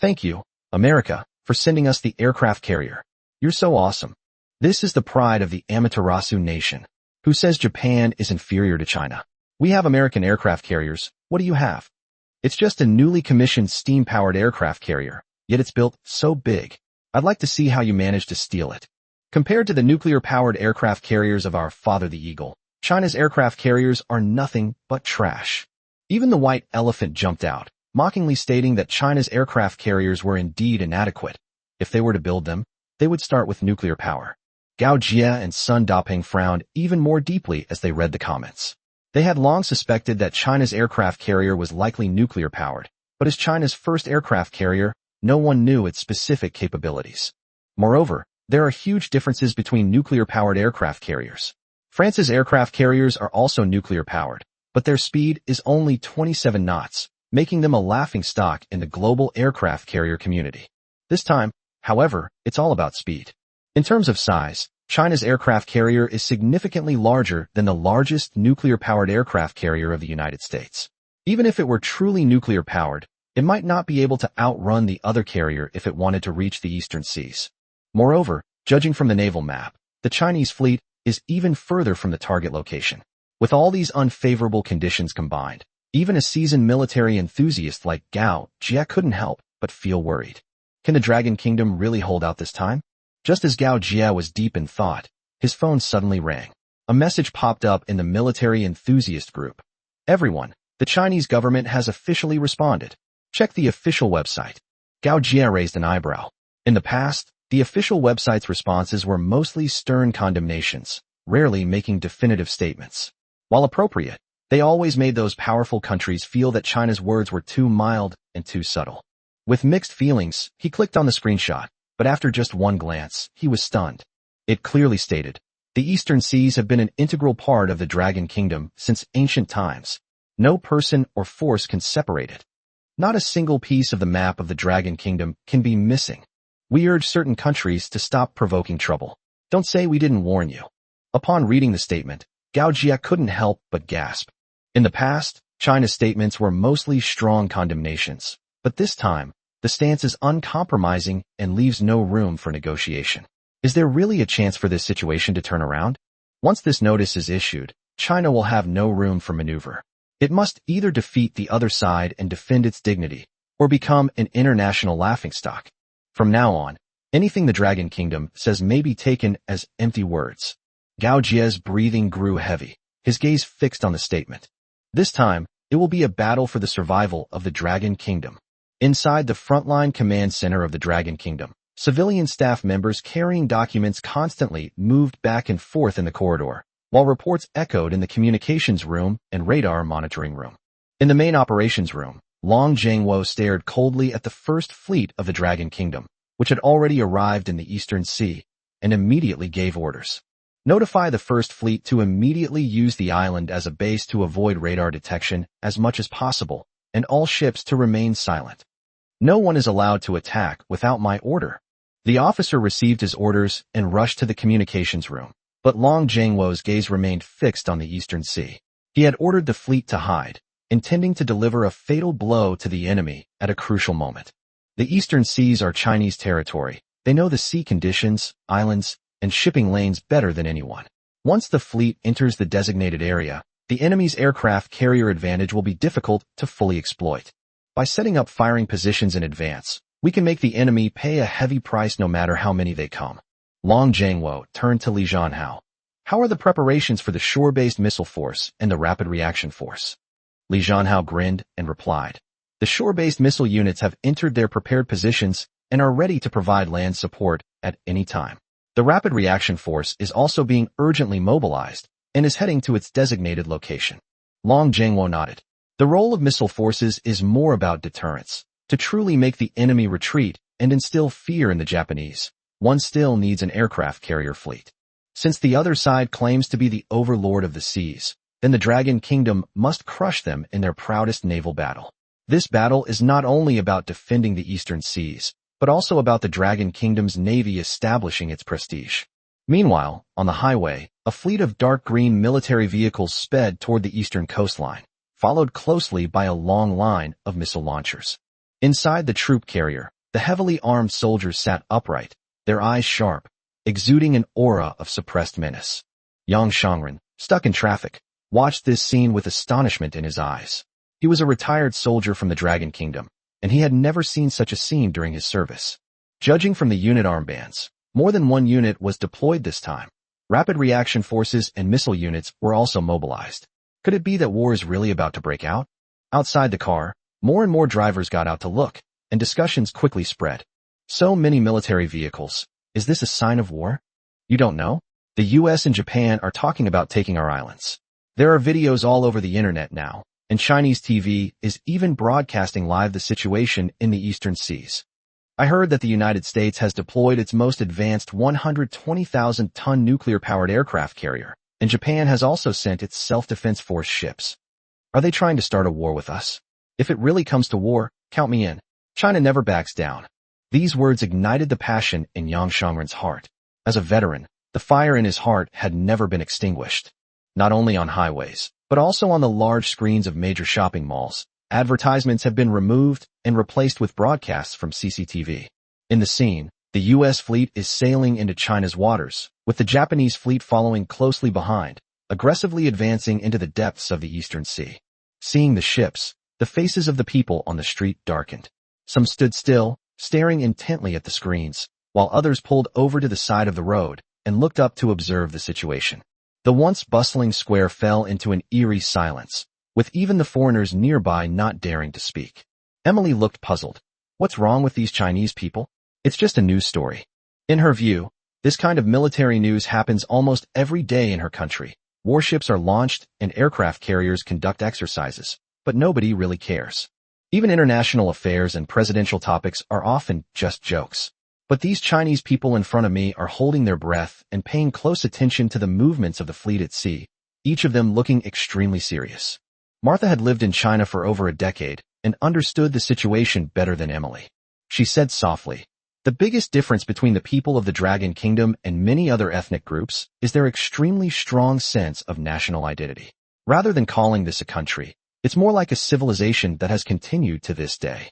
Thank you, America, for sending us the aircraft carrier. You're so awesome. This is the pride of the Amaterasu nation. Who says Japan is inferior to China? We have American aircraft carriers. What do you have? It's just a newly commissioned steam-powered aircraft carrier, yet it's built so big. I'd like to see how you managed to steal it. Compared to the nuclear-powered aircraft carriers of our father the Eagle, China's aircraft carriers are nothing but trash. Even the white elephant jumped out, mockingly stating that China's aircraft carriers were indeed inadequate. If they were to build them, they would start with nuclear power. Gao Jie and Sun Daping frowned even more deeply as they read the comments. They had long suspected that China's aircraft carrier was likely nuclear-powered, but as China's first aircraft carrier, no one knew its specific capabilities. Moreover, there are huge differences between nuclear-powered aircraft carriers. France's aircraft carriers are also nuclear-powered, but their speed is only 27 knots, making them a laughingstock in the global aircraft carrier community. This time, however, it's all about speed. In terms of size, China's aircraft carrier is significantly larger than the largest nuclear-powered aircraft carrier of the United States. Even if it were truly nuclear-powered, it might not be able to outrun the other carrier if it wanted to reach the eastern seas. Moreover, judging from the naval map, the Chinese fleet is even further from the target location. With all these unfavorable conditions combined, even a seasoned military enthusiast like Gao Jie couldn't help but feel worried. Can the Dragon Kingdom really hold out this time? Just as Gao Jie was deep in thought, his phone suddenly rang. A message popped up in the military enthusiast group. Everyone, the Chinese government has officially responded. Check the official website. Gao Jie raised an eyebrow. In the past, the official website's responses were mostly stern condemnations, rarely making definitive statements. While appropriate, they always made those powerful countries feel that China's words were too mild and too subtle. With mixed feelings, he clicked on the screenshot. But after just one glance, he was stunned. It clearly stated, the Eastern Seas have been an integral part of the Dragon Kingdom since ancient times. No person or force can separate it. Not a single piece of the map of the Dragon Kingdom can be missing. We urge certain countries to stop provoking trouble. Don't say we didn't warn you. Upon reading the statement, Gao Jie couldn't help but gasp. In the past, China's statements were mostly strong condemnations, but this time, the stance is uncompromising and leaves no room for negotiation. Is there really a chance for this situation to turn around? Once this notice is issued, China will have no room for maneuver. It must either defeat the other side and defend its dignity, or become an international laughingstock. From now on, anything the Dragon Kingdom says may be taken as empty words. Gao Jie's breathing grew heavy, his gaze fixed on the statement. This time, it will be a battle for the survival of the Dragon Kingdom. Inside the frontline command center of the Dragon Kingdom, civilian staff members carrying documents constantly moved back and forth in the corridor, while reports echoed in the communications room and radar monitoring room. In the main operations room, Long Zhengwo stared coldly at the first fleet of the Dragon Kingdom, which had already arrived in the Eastern Sea, and immediately gave orders. Notify the first fleet to immediately use the island as a base to avoid radar detection as much as possible, and all ships to remain silent. No one is allowed to attack without my order. The officer received his orders and rushed to the communications room, but Long Zhengwo's gaze remained fixed on the Eastern Sea. He had ordered the fleet to hide, intending to deliver a fatal blow to the enemy at a crucial moment. The Eastern Seas are Chinese territory. They know the sea conditions, islands, and shipping lanes better than anyone. Once the fleet enters the designated area, the enemy's aircraft carrier advantage will be difficult to fully exploit. By setting up firing positions in advance, we can make the enemy pay a heavy price no matter how many they come. Long Zhengwo turned to Li Zhanhao. How are the preparations for the shore-based missile force and the rapid reaction force? Li Zhanhao grinned and replied. The shore-based missile units have entered their prepared positions and are ready to provide land support at any time. The Rapid Reaction Force is also being urgently mobilized and is heading to its designated location. Long Zhengguo nodded. The role of missile forces is more about deterrence. To truly make the enemy retreat and instill fear in the Japanese, one still needs an aircraft carrier fleet. Since the other side claims to be the overlord of the seas, then the Dragon Kingdom must crush them in their proudest naval battle. This battle is not only about defending the eastern seas, but also about the Dragon Kingdom's navy establishing its prestige. Meanwhile, on the highway, a fleet of dark green military vehicles sped toward the eastern coastline, followed closely by a long line of missile launchers. Inside the troop carrier, the heavily armed soldiers sat upright, their eyes sharp, exuding an aura of suppressed menace. Yang Shangren, stuck in traffic, watched this scene with astonishment in his eyes. He was a retired soldier from the Dragon Kingdom, and he had never seen such a scene during his service. Judging from the unit armbands, more than one unit was deployed this time. Rapid reaction forces and missile units were also mobilized. Could it be that war is really about to break out? Outside the car, more and more drivers got out to look, and discussions quickly spread. So many military vehicles. Is this a sign of war? You don't know? The US and Japan are talking about taking our islands. There are videos all over the internet now, and Chinese TV is even broadcasting live the situation in the eastern seas. I heard that the United States has deployed its most advanced 120,000-ton nuclear-powered aircraft carrier, and Japan has also sent its self-defense force ships. Are they trying to start a war with us? If it really comes to war, count me in. China never backs down. These words ignited the passion in Yang Shangren's heart. As a veteran, the fire in his heart had never been extinguished. Not only on highways, but also on the large screens of major shopping malls, advertisements have been removed and replaced with broadcasts from CCTV. In the scene, the U.S. fleet is sailing into China's waters, with the Japanese fleet following closely behind, aggressively advancing into the depths of the Eastern Sea. Seeing the ships, the faces of the people on the street darkened. Some stood still, staring intently at the screens, while others pulled over to the side of the road and looked up to observe the situation. The once bustling square fell into an eerie silence, with even the foreigners nearby not daring to speak. Emily looked puzzled. What's wrong with these Chinese people? It's just a news story. In her view, this kind of military news happens almost every day in her country. Warships are launched and aircraft carriers conduct exercises, but nobody really cares. Even international affairs and presidential topics are often just jokes. But these Chinese people in front of me are holding their breath and paying close attention to the movements of the fleet at sea, each of them looking extremely serious. Martha had lived in China for over a decade and understood the situation better than Emily. She said softly, "The biggest difference between the people of the Dragon Kingdom and many other ethnic groups is their extremely strong sense of national identity. Rather than calling this a country, it's more like a civilization that has continued to this day.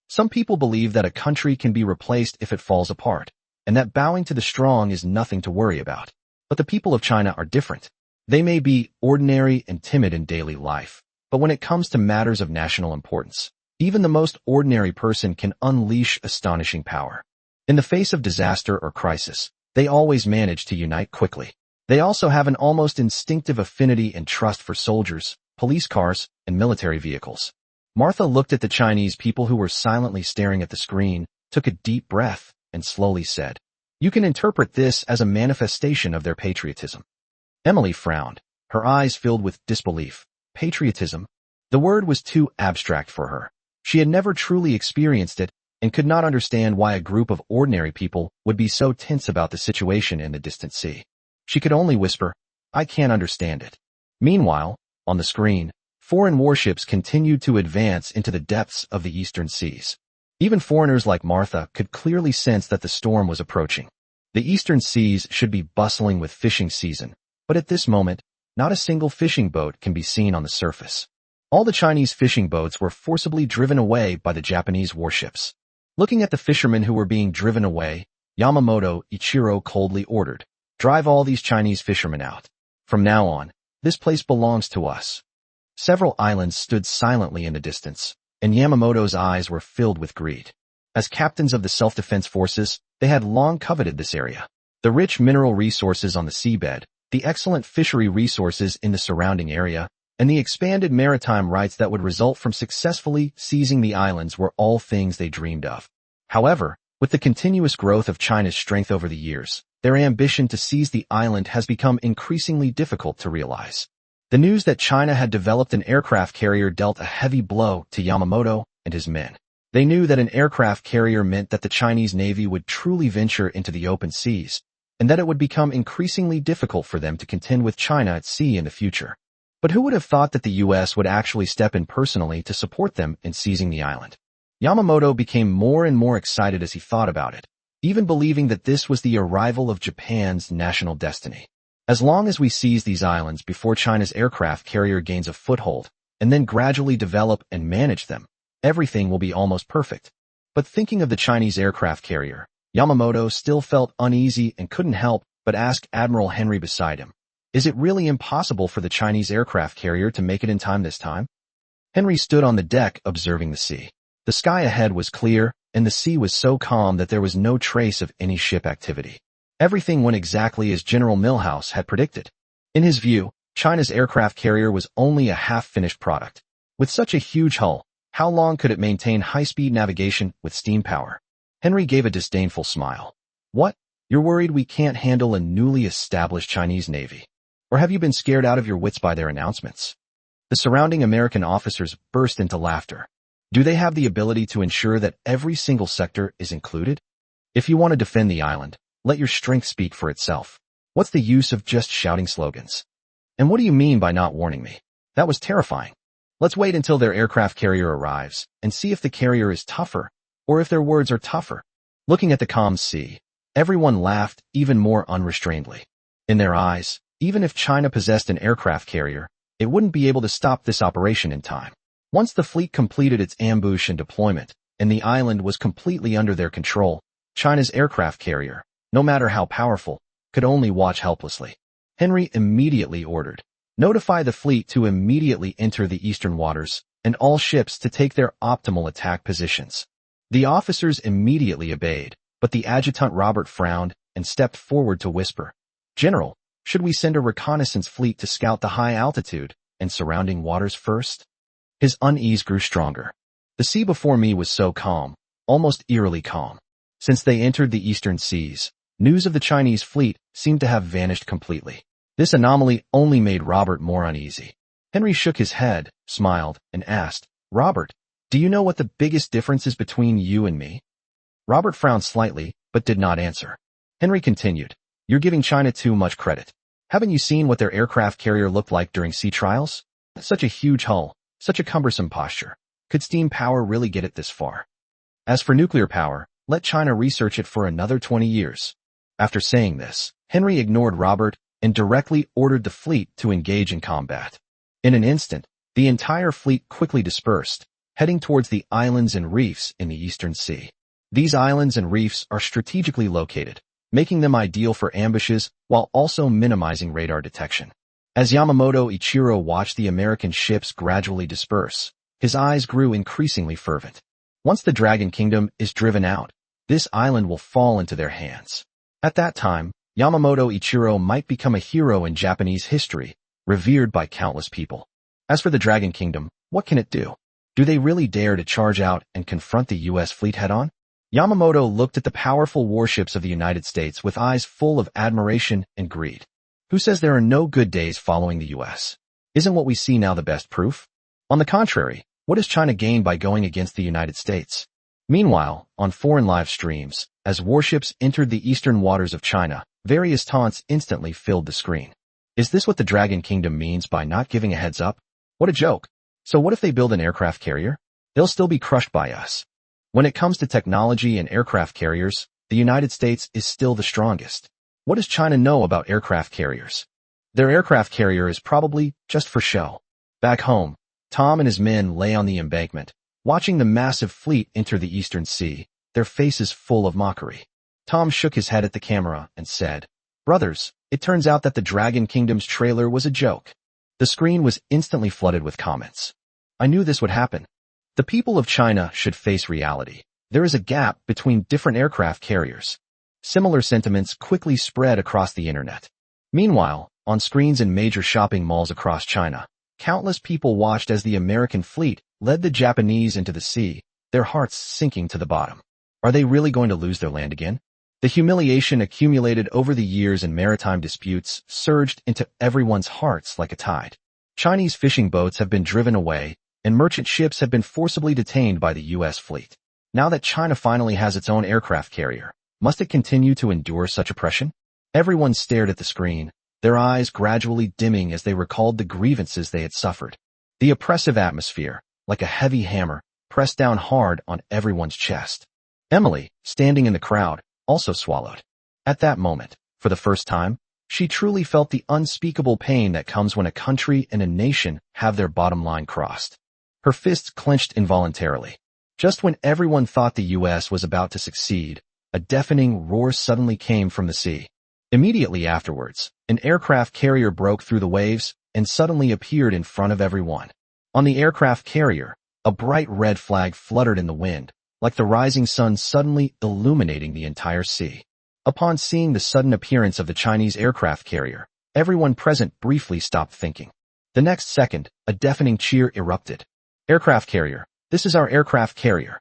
Some people believe that a country can be replaced if it falls apart, and that bowing to the strong is nothing to worry about. But the people of China are different. They may be ordinary and timid in daily life, but when it comes to matters of national importance, even the most ordinary person can unleash astonishing power. In the face of disaster or crisis, they always manage to unite quickly. They also have an almost instinctive affinity and trust for soldiers, police cars, and military vehicles." Martha looked at the Chinese people who were silently staring at the screen, took a deep breath, and slowly said, "You can interpret this as a manifestation of their patriotism." Emily frowned, her eyes filled with disbelief. Patriotism? The word was too abstract for her. She had never truly experienced it and could not understand why a group of ordinary people would be so tense about the situation in the distant sea. She could only whisper, "I can't understand it." Meanwhile, on the screen, foreign warships continued to advance into the depths of the eastern seas. Even foreigners like Martha could clearly sense that the storm was approaching. The eastern seas should be bustling with fishing season, but at this moment, not a single fishing boat can be seen on the surface. All the Chinese fishing boats were forcibly driven away by the Japanese warships. Looking at the fishermen who were being driven away, Yamamoto Ichiro coldly ordered, "Drive all these Chinese fishermen out. From now on, this place belongs to us." Several islands stood silently in the distance, and Yamamoto's eyes were filled with greed. As captains of the self-defense forces, they had long coveted this area. The rich mineral resources on the seabed, the excellent fishery resources in the surrounding area, and the expanded maritime rights that would result from successfully seizing the islands were all things they dreamed of. However, With the continuous growth of China's strength over the years, their ambition to seize the island has become increasingly difficult to realize. The news that China had developed an aircraft carrier dealt a heavy blow to Yamamoto and his men. They knew that an aircraft carrier meant that the Chinese Navy would truly venture into the open seas, and that it would become increasingly difficult for them to contend with China at sea in the future. But who would have thought that the U.S. would actually step in personally to support them in seizing the island? Yamamoto became more and more excited as he thought about it, even believing that this was the arrival of Japan's national destiny. As long as we seize these islands before China's aircraft carrier gains a foothold, and then gradually develop and manage them, everything will be almost perfect. But thinking of the Chinese aircraft carrier, Yamamoto still felt uneasy and couldn't help but ask Admiral Henry beside him, "Is it really impossible for the Chinese aircraft carrier to make it in time this time?" Henry stood on the deck observing the sea. The sky ahead was clear, and the sea was so calm that there was no trace of any ship activity. Everything went exactly as General Milhouse had predicted. In his view, China's aircraft carrier was only a half-finished product. With such a huge hull, how long could it maintain high-speed navigation with steam power? Henry gave a disdainful smile. "What? You're worried we can't handle a newly established Chinese Navy? Or have you been scared out of your wits by their announcements?" The surrounding American officers burst into laughter. Do they have the ability to ensure that every single sector is included? If you want to defend the island, let your strength speak for itself. What's the use of just shouting slogans? And what do you mean by not warning me? That was terrifying. Let's wait until their aircraft carrier arrives and see if the carrier is tougher, or if their words are tougher. Looking at the calm sea, everyone laughed even more unrestrainedly. In their eyes, even if China possessed an aircraft carrier, it wouldn't be able to stop this operation in time. Once the fleet completed its ambush and deployment, and the island was completely under their control, China's aircraft carrier, no matter how powerful, could only watch helplessly. Henry immediately ordered, "Notify the fleet to immediately enter the eastern waters, and all ships to take their optimal attack positions." The officers immediately obeyed, but the adjutant Robert frowned and stepped forward to whisper, "General, should we send a reconnaissance fleet to scout the high altitude and surrounding waters first?" His unease grew stronger. The sea before me was so calm, almost eerily calm. Since they entered the eastern seas, news of the Chinese fleet seemed to have vanished completely. This anomaly only made Robert more uneasy. Henry shook his head, smiled, and asked, "Robert, do you know what the biggest difference is between you and me?" Robert frowned slightly, but did not answer. Henry continued, "You're giving China too much credit. Haven't you seen what their aircraft carrier looked like during sea trials? Such a huge hull, such a cumbersome posture. Could steam power really get it this far? As for nuclear power, let China research it for another 20 years. After saying this, Henry ignored Robert and directly ordered the fleet to engage in combat. In an instant, the entire fleet quickly dispersed, heading towards the islands and reefs in the eastern sea. These islands and reefs are strategically located, making them ideal for ambushes while also minimizing radar detection. As Yamamoto Ichiro watched the American ships gradually disperse, his eyes grew increasingly fervent. Once the Dragon Kingdom is driven out, this island will fall into their hands. At that time, Yamamoto Ichiro might become a hero in Japanese history, revered by countless people. As for the Dragon Kingdom, what can it do? Do they really dare to charge out and confront the U.S. fleet head-on? Yamamoto looked at the powerful warships of the United States with eyes full of admiration and greed. Who says there are no good days following the U.S.? Isn't what we see now the best proof? On the contrary, what has China gained by going against the United States? Meanwhile, on foreign live streams, as warships entered the eastern waters of China, various taunts instantly filled the screen. Is this what the Dragon Kingdom means by not giving a heads up? What a joke. So what if they build an aircraft carrier? They'll still be crushed by us. When it comes to technology and aircraft carriers, the United States is still the strongest. What does China know about aircraft carriers? Their aircraft carrier is probably just for show. Back home, Tom and his men lay on the embankment, watching the massive fleet enter the eastern sea, their faces full of mockery. Tom shook his head at the camera and said, "Brothers, it turns out that the Dragon Kingdom's trailer was a joke." The screen was instantly flooded with comments. "I knew this would happen. The people of China should face reality. There is a gap between different aircraft carriers." Similar sentiments quickly spread across the internet. Meanwhile, on screens in major shopping malls across China, countless people watched as the American fleet led the Japanese into the sea, their hearts sinking to the bottom. Are they really going to lose their land again? The humiliation accumulated over the years in maritime disputes surged into everyone's hearts like a tide. Chinese fishing boats have been driven away, and merchant ships have been forcibly detained by the U.S. fleet. Now that China finally has its own aircraft carrier, must it continue to endure such oppression? Everyone stared at the screen, their eyes gradually dimming as they recalled the grievances they had suffered. The oppressive atmosphere, like a heavy hammer, pressed down hard on everyone's chest. Emily, standing in the crowd, also swallowed. At that moment, for the first time, she truly felt the unspeakable pain that comes when a country and a nation have their bottom line crossed. Her fists clenched involuntarily. Just when everyone thought the U.S. was about to succeed, a deafening roar suddenly came from the sea. Immediately afterwards, an aircraft carrier broke through the waves and suddenly appeared in front of everyone. On the aircraft carrier, a bright red flag fluttered in the wind, like the rising sun suddenly illuminating the entire sea. Upon seeing the sudden appearance of the Chinese aircraft carrier, everyone present briefly stopped thinking. The next second, a deafening cheer erupted. Aircraft carrier, this is our aircraft carrier.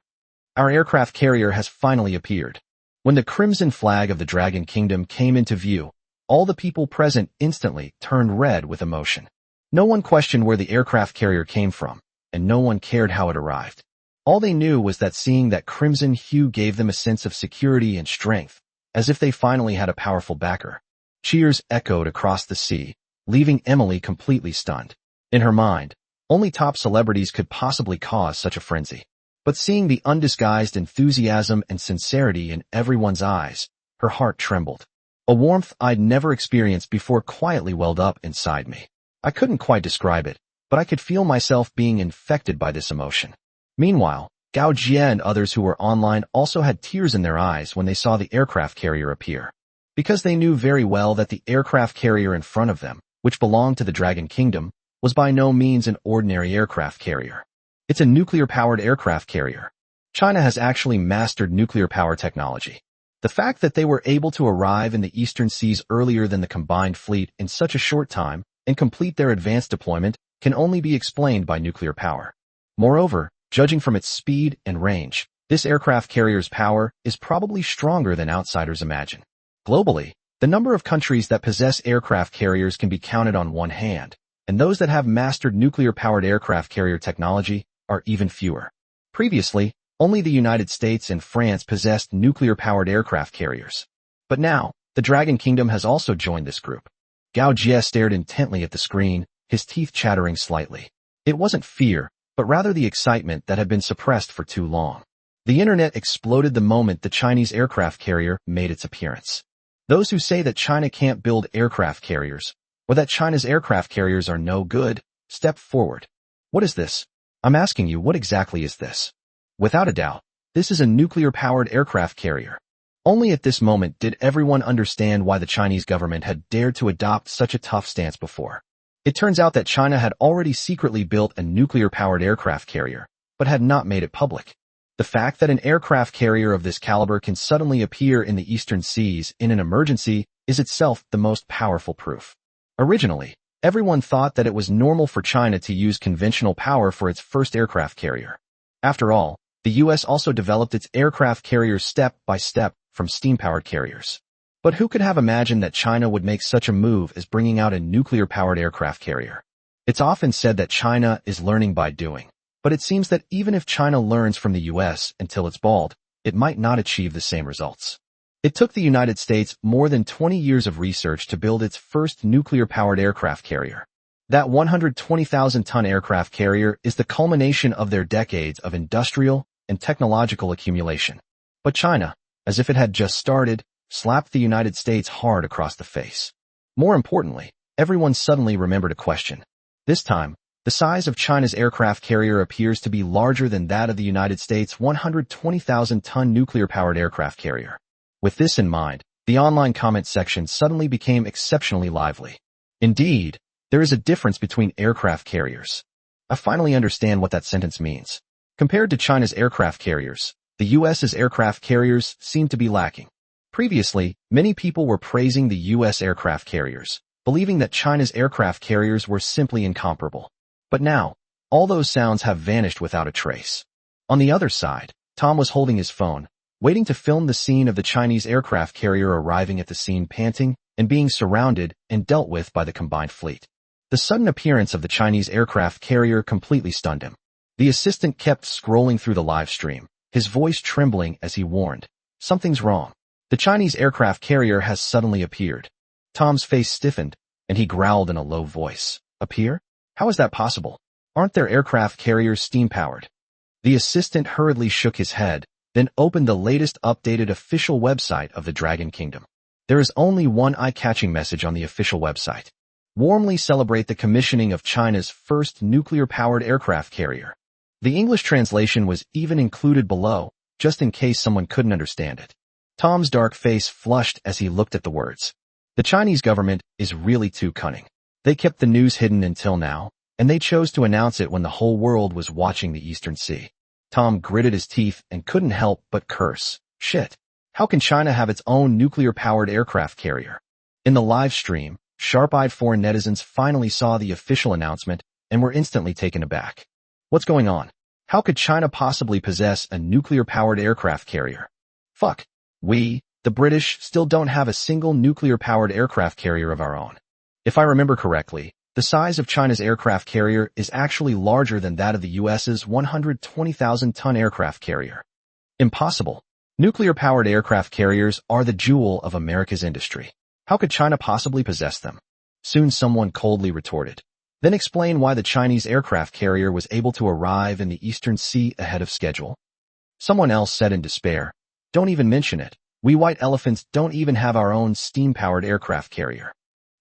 Our aircraft carrier has finally appeared. When the crimson flag of the Dragon Kingdom came into view, all the people present instantly turned red with emotion. No one questioned where the aircraft carrier came from, and no one cared how it arrived. All they knew was that seeing that crimson hue gave them a sense of security and strength, as if they finally had a powerful backer. Cheers echoed across the sea, leaving Emily completely stunned. In her mind, only top celebrities could possibly cause such a frenzy. But seeing the undisguised enthusiasm and sincerity in everyone's eyes, her heart trembled. A warmth I'd never experienced before quietly welled up inside me. I couldn't quite describe it, but I could feel myself being infected by this emotion. Meanwhile, Gao Jie and others who were online also had tears in their eyes when they saw the aircraft carrier appear. Because they knew very well that the aircraft carrier in front of them, which belonged to the Dragon Kingdom, was by no means an ordinary aircraft carrier. It's a nuclear-powered aircraft carrier. China has actually mastered nuclear power technology. The fact that they were able to arrive in the eastern seas earlier than the combined fleet in such a short time and complete their advanced deployment can only be explained by nuclear power. Moreover, judging from its speed and range, this aircraft carrier's power is probably stronger than outsiders imagine. Globally, the number of countries that possess aircraft carriers can be counted on one hand, and those that have mastered nuclear-powered aircraft carrier technology are even fewer. Previously, only the United States and France possessed nuclear-powered aircraft carriers. But now, the Dragon Kingdom has also joined this group. Gao Jie stared intently at the screen, his teeth chattering slightly. It wasn't fear, but rather the excitement that had been suppressed for too long. The internet exploded the moment the Chinese aircraft carrier made its appearance. Those who say that China can't build aircraft carriers, or that China's aircraft carriers are no good, step forward. What is this? I'm asking you, what exactly is this? Without a doubt, this is a nuclear-powered aircraft carrier. Only at this moment did everyone understand why the Chinese government had dared to adopt such a tough stance before. It turns out that China had already secretly built a nuclear-powered aircraft carrier, but had not made it public. The fact that an aircraft carrier of this caliber can suddenly appear in the eastern seas in an emergency is itself the most powerful proof. Originally, everyone thought that it was normal for China to use conventional power for its first aircraft carrier. After all, the U.S. also developed its aircraft carriers step by step from steam-powered carriers. But who could have imagined that China would make such a move as bringing out a nuclear-powered aircraft carrier? It's often said that China is learning by doing, but it seems that even if China learns from the U.S. until it's bald, it might not achieve the same results. It took the United States more than 20 years of research to build its first nuclear-powered aircraft carrier. That 120,000-ton aircraft carrier is the culmination of their decades of industrial and technological accumulation. But China, as if it had just started, slapped the United States hard across the face. More importantly, everyone suddenly remembered a question. This time, the size of China's aircraft carrier appears to be larger than that of the United States' 120,000-ton nuclear-powered aircraft carrier. With this in mind, the online comment section suddenly became exceptionally lively. Indeed, there is a difference between aircraft carriers. I finally understand what that sentence means. Compared to China's aircraft carriers, the U.S.'s aircraft carriers seem to be lacking. Previously, many people were praising the U.S. aircraft carriers, believing that China's aircraft carriers were simply incomparable. But now, all those sounds have vanished without a trace. On the other side, Tom was holding his phone, waiting to film the scene of the Chinese aircraft carrier arriving at the scene panting and being surrounded and dealt with by the combined fleet. The sudden appearance of the Chinese aircraft carrier completely stunned him. The assistant kept scrolling through the live stream, his voice trembling as he warned, "Something's wrong. The Chinese aircraft carrier has suddenly appeared." Tom's face stiffened, and he growled in a low voice, "Appear? How is that possible? Aren't their aircraft carriers steam-powered?" The assistant hurriedly shook his head, then opened the latest updated official website of the Dragon Kingdom. There is only one eye-catching message on the official website. Warmly celebrate the commissioning of China's first nuclear-powered aircraft carrier. The English translation was even included below, just in case someone couldn't understand it. Tom's dark face flushed as he looked at the words. The Chinese government is really too cunning. They kept the news hidden until now, and they chose to announce it when the whole world was watching the Eastern Sea. Tom gritted his teeth and couldn't help but curse. Shit. How can China have its own nuclear-powered aircraft carrier? In the live stream, sharp-eyed foreign netizens finally saw the official announcement and were instantly taken aback. What's going on? How could China possibly possess a nuclear-powered aircraft carrier? Fuck. We, the British, still don't have a single nuclear-powered aircraft carrier of our own. If I remember correctly, the size of China's aircraft carrier is actually larger than that of the US's 120,000-ton aircraft carrier. Impossible. Nuclear-powered aircraft carriers are the jewel of America's industry. How could China possibly possess them? Soon someone coldly retorted. Then explain why the Chinese aircraft carrier was able to arrive in the Eastern Sea ahead of schedule. Someone else said in despair, "Don't even mention it. We white elephants don't even have our own steam-powered aircraft carrier."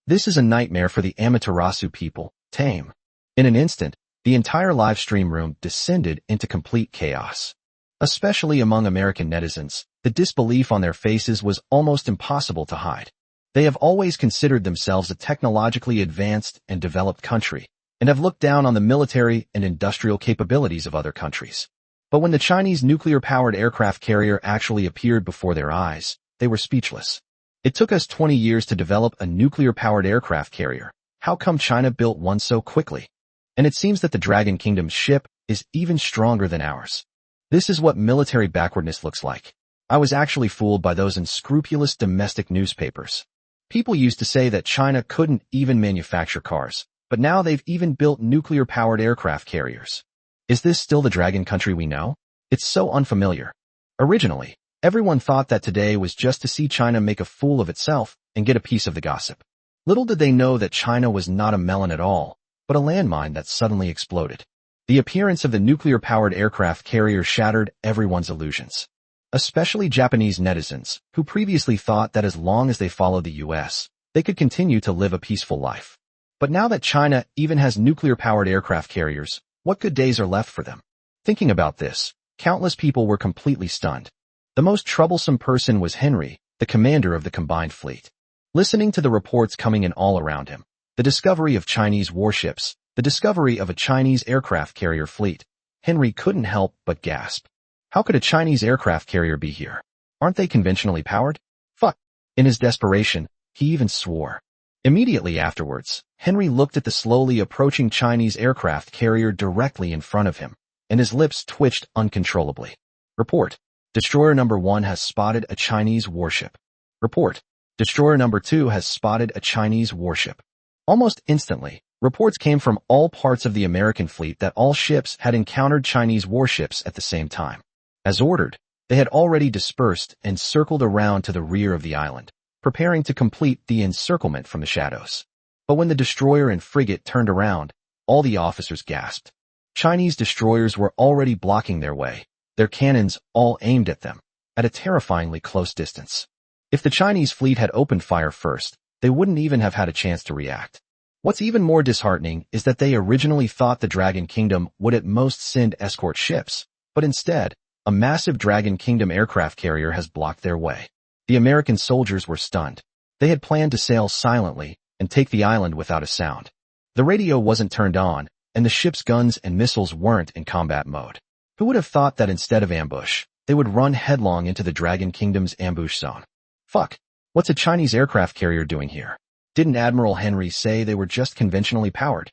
This is a nightmare for the Amaterasu people, tame. In an instant, the entire live stream room descended into complete chaos. Especially among American netizens, the disbelief on their faces was almost impossible to hide. They have always considered themselves a technologically advanced and developed country, and have looked down on the military and industrial capabilities of other countries. But when the Chinese nuclear-powered aircraft carrier actually appeared before their eyes, they were speechless. It took us 20 years to develop a nuclear-powered aircraft carrier. How come China built one so quickly? And it seems that the Dragon Kingdom's ship is even stronger than ours. This is what military backwardness looks like. I was actually fooled by those unscrupulous domestic newspapers. People used to say that China couldn't even manufacture cars, but now they've even built nuclear-powered aircraft carriers. Is this still the Dragon Country we know? It's so unfamiliar. Originally, everyone thought that today was just to see China make a fool of itself and get a piece of the gossip. Little did they know that China was not a melon at all, but a landmine that suddenly exploded. The appearance of the nuclear-powered aircraft carrier shattered everyone's illusions. Especially Japanese netizens, who previously thought that as long as they followed the US, they could continue to live a peaceful life. But now that China even has nuclear-powered aircraft carriers, what good days are left for them? Thinking about this, countless people were completely stunned. The most troublesome person was Henry, the commander of the combined fleet. Listening to the reports coming in all around him, the discovery of Chinese warships, the discovery of a Chinese aircraft carrier fleet, Henry couldn't help but gasp. How could a Chinese aircraft carrier be here? Aren't they conventionally powered? Fuck. In his desperation, he even swore. Immediately afterwards, Henry looked at the slowly approaching Chinese aircraft carrier directly in front of him, and his lips twitched uncontrollably. Report. Destroyer number 1 has spotted a Chinese warship. Report. Destroyer number 2 has spotted a Chinese warship. Almost instantly, reports came from all parts of the American fleet that all ships had encountered Chinese warships at the same time. As ordered, they had already dispersed and circled around to the rear of the island, preparing to complete the encirclement from the shadows. But when the destroyer and frigate turned around, all the officers gasped. Chinese destroyers were already blocking their way, their cannons all aimed at them, at a terrifyingly close distance. If the Chinese fleet had opened fire first, they wouldn't even have had a chance to react. What's even more disheartening is that they originally thought the Dragon Kingdom would at most send escort ships, but instead, a massive Dragon Kingdom aircraft carrier has blocked their way. The American soldiers were stunned. They had planned to sail silently and take the island without a sound. The radio wasn't turned on, and the ship's guns and missiles weren't in combat mode. Who would have thought that instead of ambush, they would run headlong into the Dragon Kingdom's ambush zone? Fuck. What's a Chinese aircraft carrier doing here? Didn't Admiral Henry say they were just conventionally powered?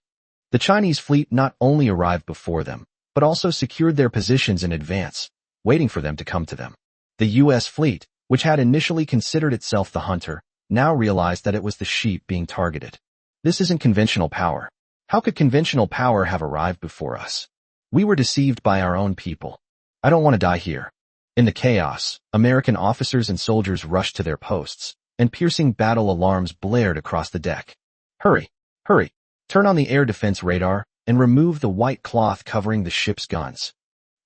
The Chinese fleet not only arrived before them, but also secured their positions in advance, waiting for them to come to them. The U.S. fleet, which had initially considered itself the hunter, now realized that it was the sheep being targeted. This isn't conventional power. How could conventional power have arrived before us? We were deceived by our own people. I don't want to die here. In the chaos, American officers and soldiers rushed to their posts, and piercing battle alarms blared across the deck. Hurry! Hurry! Turn on the air defense radar and remove the white cloth covering the ship's guns.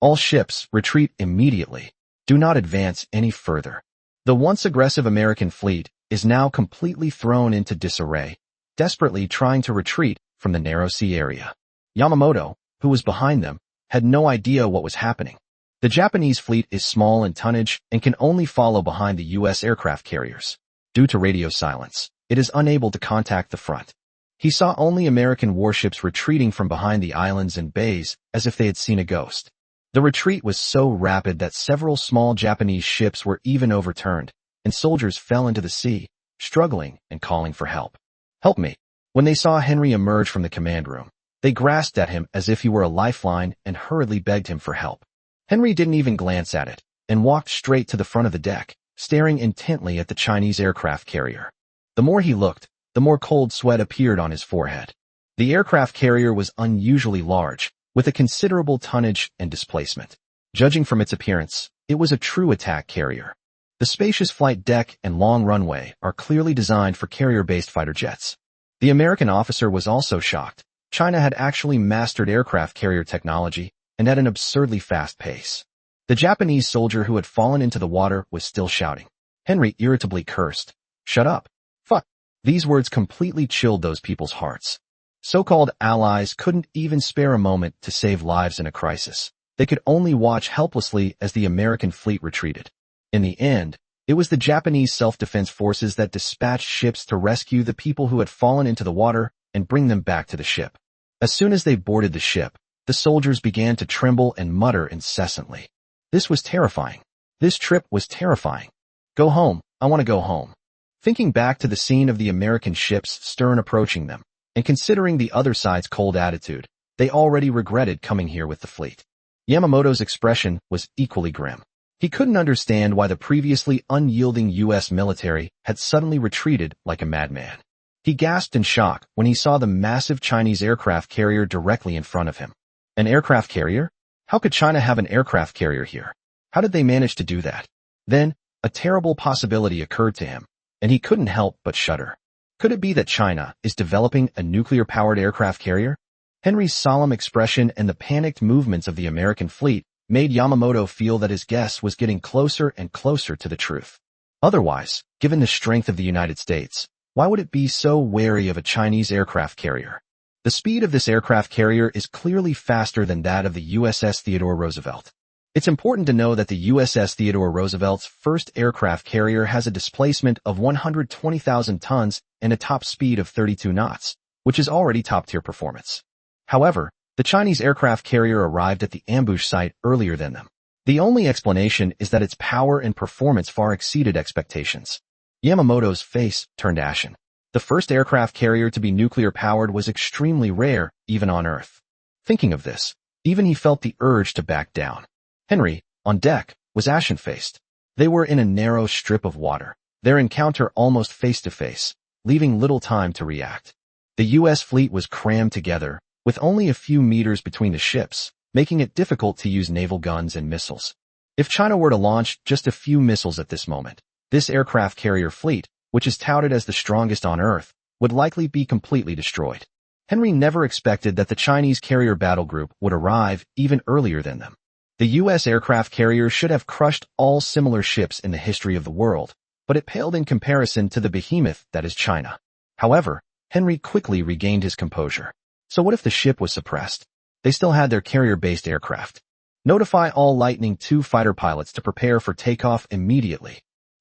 All ships, retreat immediately. Do not advance any further. The once aggressive American fleet is now completely thrown into disarray, desperately trying to retreat from the narrow sea area. Yamamoto, who was behind them, had no idea what was happening. The Japanese fleet is small in tonnage and can only follow behind the U.S. aircraft carriers. Due to radio silence, it is unable to contact the front. He saw only American warships retreating from behind the islands and bays as if they had seen a ghost. The retreat was so rapid that several small Japanese ships were even overturned, and soldiers fell into the sea, struggling and calling for help. Help me! When they saw Henry emerge from the command room, they grasped at him as if he were a lifeline and hurriedly begged him for help. Henry didn't even glance at it, and walked straight to the front of the deck, staring intently at the Chinese aircraft carrier. The more he looked, the more cold sweat appeared on his forehead. The aircraft carrier was unusually large, with a considerable tonnage and displacement. Judging from its appearance, it was a true attack carrier. The spacious flight deck and long runway are clearly designed for carrier-based fighter jets. The American officer was also shocked. China had actually mastered aircraft carrier technology and at an absurdly fast pace. The Japanese soldier who had fallen into the water was still shouting. Henry irritably cursed. Shut up. Fuck. These words completely chilled those people's hearts. So-called allies couldn't even spare a moment to save lives in a crisis. They could only watch helplessly as the American fleet retreated. In the end, it was the Japanese self-defense forces that dispatched ships to rescue the people who had fallen into the water and bring them back to the ship. As soon as they boarded the ship, the soldiers began to tremble and mutter incessantly. This was terrifying. This trip was terrifying. Go home. I want to go home. Thinking back to the scene of the American ships stern approaching them, and considering the other side's cold attitude, they already regretted coming here with the fleet. Yamamoto's expression was equally grim. He couldn't understand why the previously unyielding U.S. military had suddenly retreated like a madman. He gasped in shock when he saw the massive Chinese aircraft carrier directly in front of him. An aircraft carrier? How could China have an aircraft carrier here? How did they manage to do that? Then, a terrible possibility occurred to him, and he couldn't help but shudder. Could it be that China is developing a nuclear-powered aircraft carrier? Henry's solemn expression and the panicked movements of the American fleet made Yamamoto feel that his guess was getting closer and closer to the truth. Otherwise, given the strength of the United States, why would it be so wary of a Chinese aircraft carrier? The speed of this aircraft carrier is clearly faster than that of the USS Theodore Roosevelt. It's important to know that the USS Theodore Roosevelt's first aircraft carrier has a displacement of 120,000 tons and a top speed of 32 knots, which is already top-tier performance. However, the Chinese aircraft carrier arrived at the ambush site earlier than them. The only explanation is that its power and performance far exceeded expectations. Yamamoto's face turned ashen. The first aircraft carrier to be nuclear-powered was extremely rare, even on Earth. Thinking of this, even he felt the urge to back down. Henry, on deck, was ashen-faced. They were in a narrow strip of water, their encounter almost face-to-face, leaving little time to react. The U.S. fleet was crammed together, with only a few meters between the ships, making it difficult to use naval guns and missiles. If China were to launch just a few missiles at this moment, this aircraft carrier fleet, which is touted as the strongest on Earth, would likely be completely destroyed. Henry never expected that the Chinese carrier battle group would arrive even earlier than them. The U.S. aircraft carrier should have crushed all similar ships in the history of the world, but it paled in comparison to the behemoth that is China. However, Henry quickly regained his composure. So what if the ship was suppressed? They still had their carrier-based aircraft. Notify all Lightning II fighter pilots to prepare for takeoff immediately.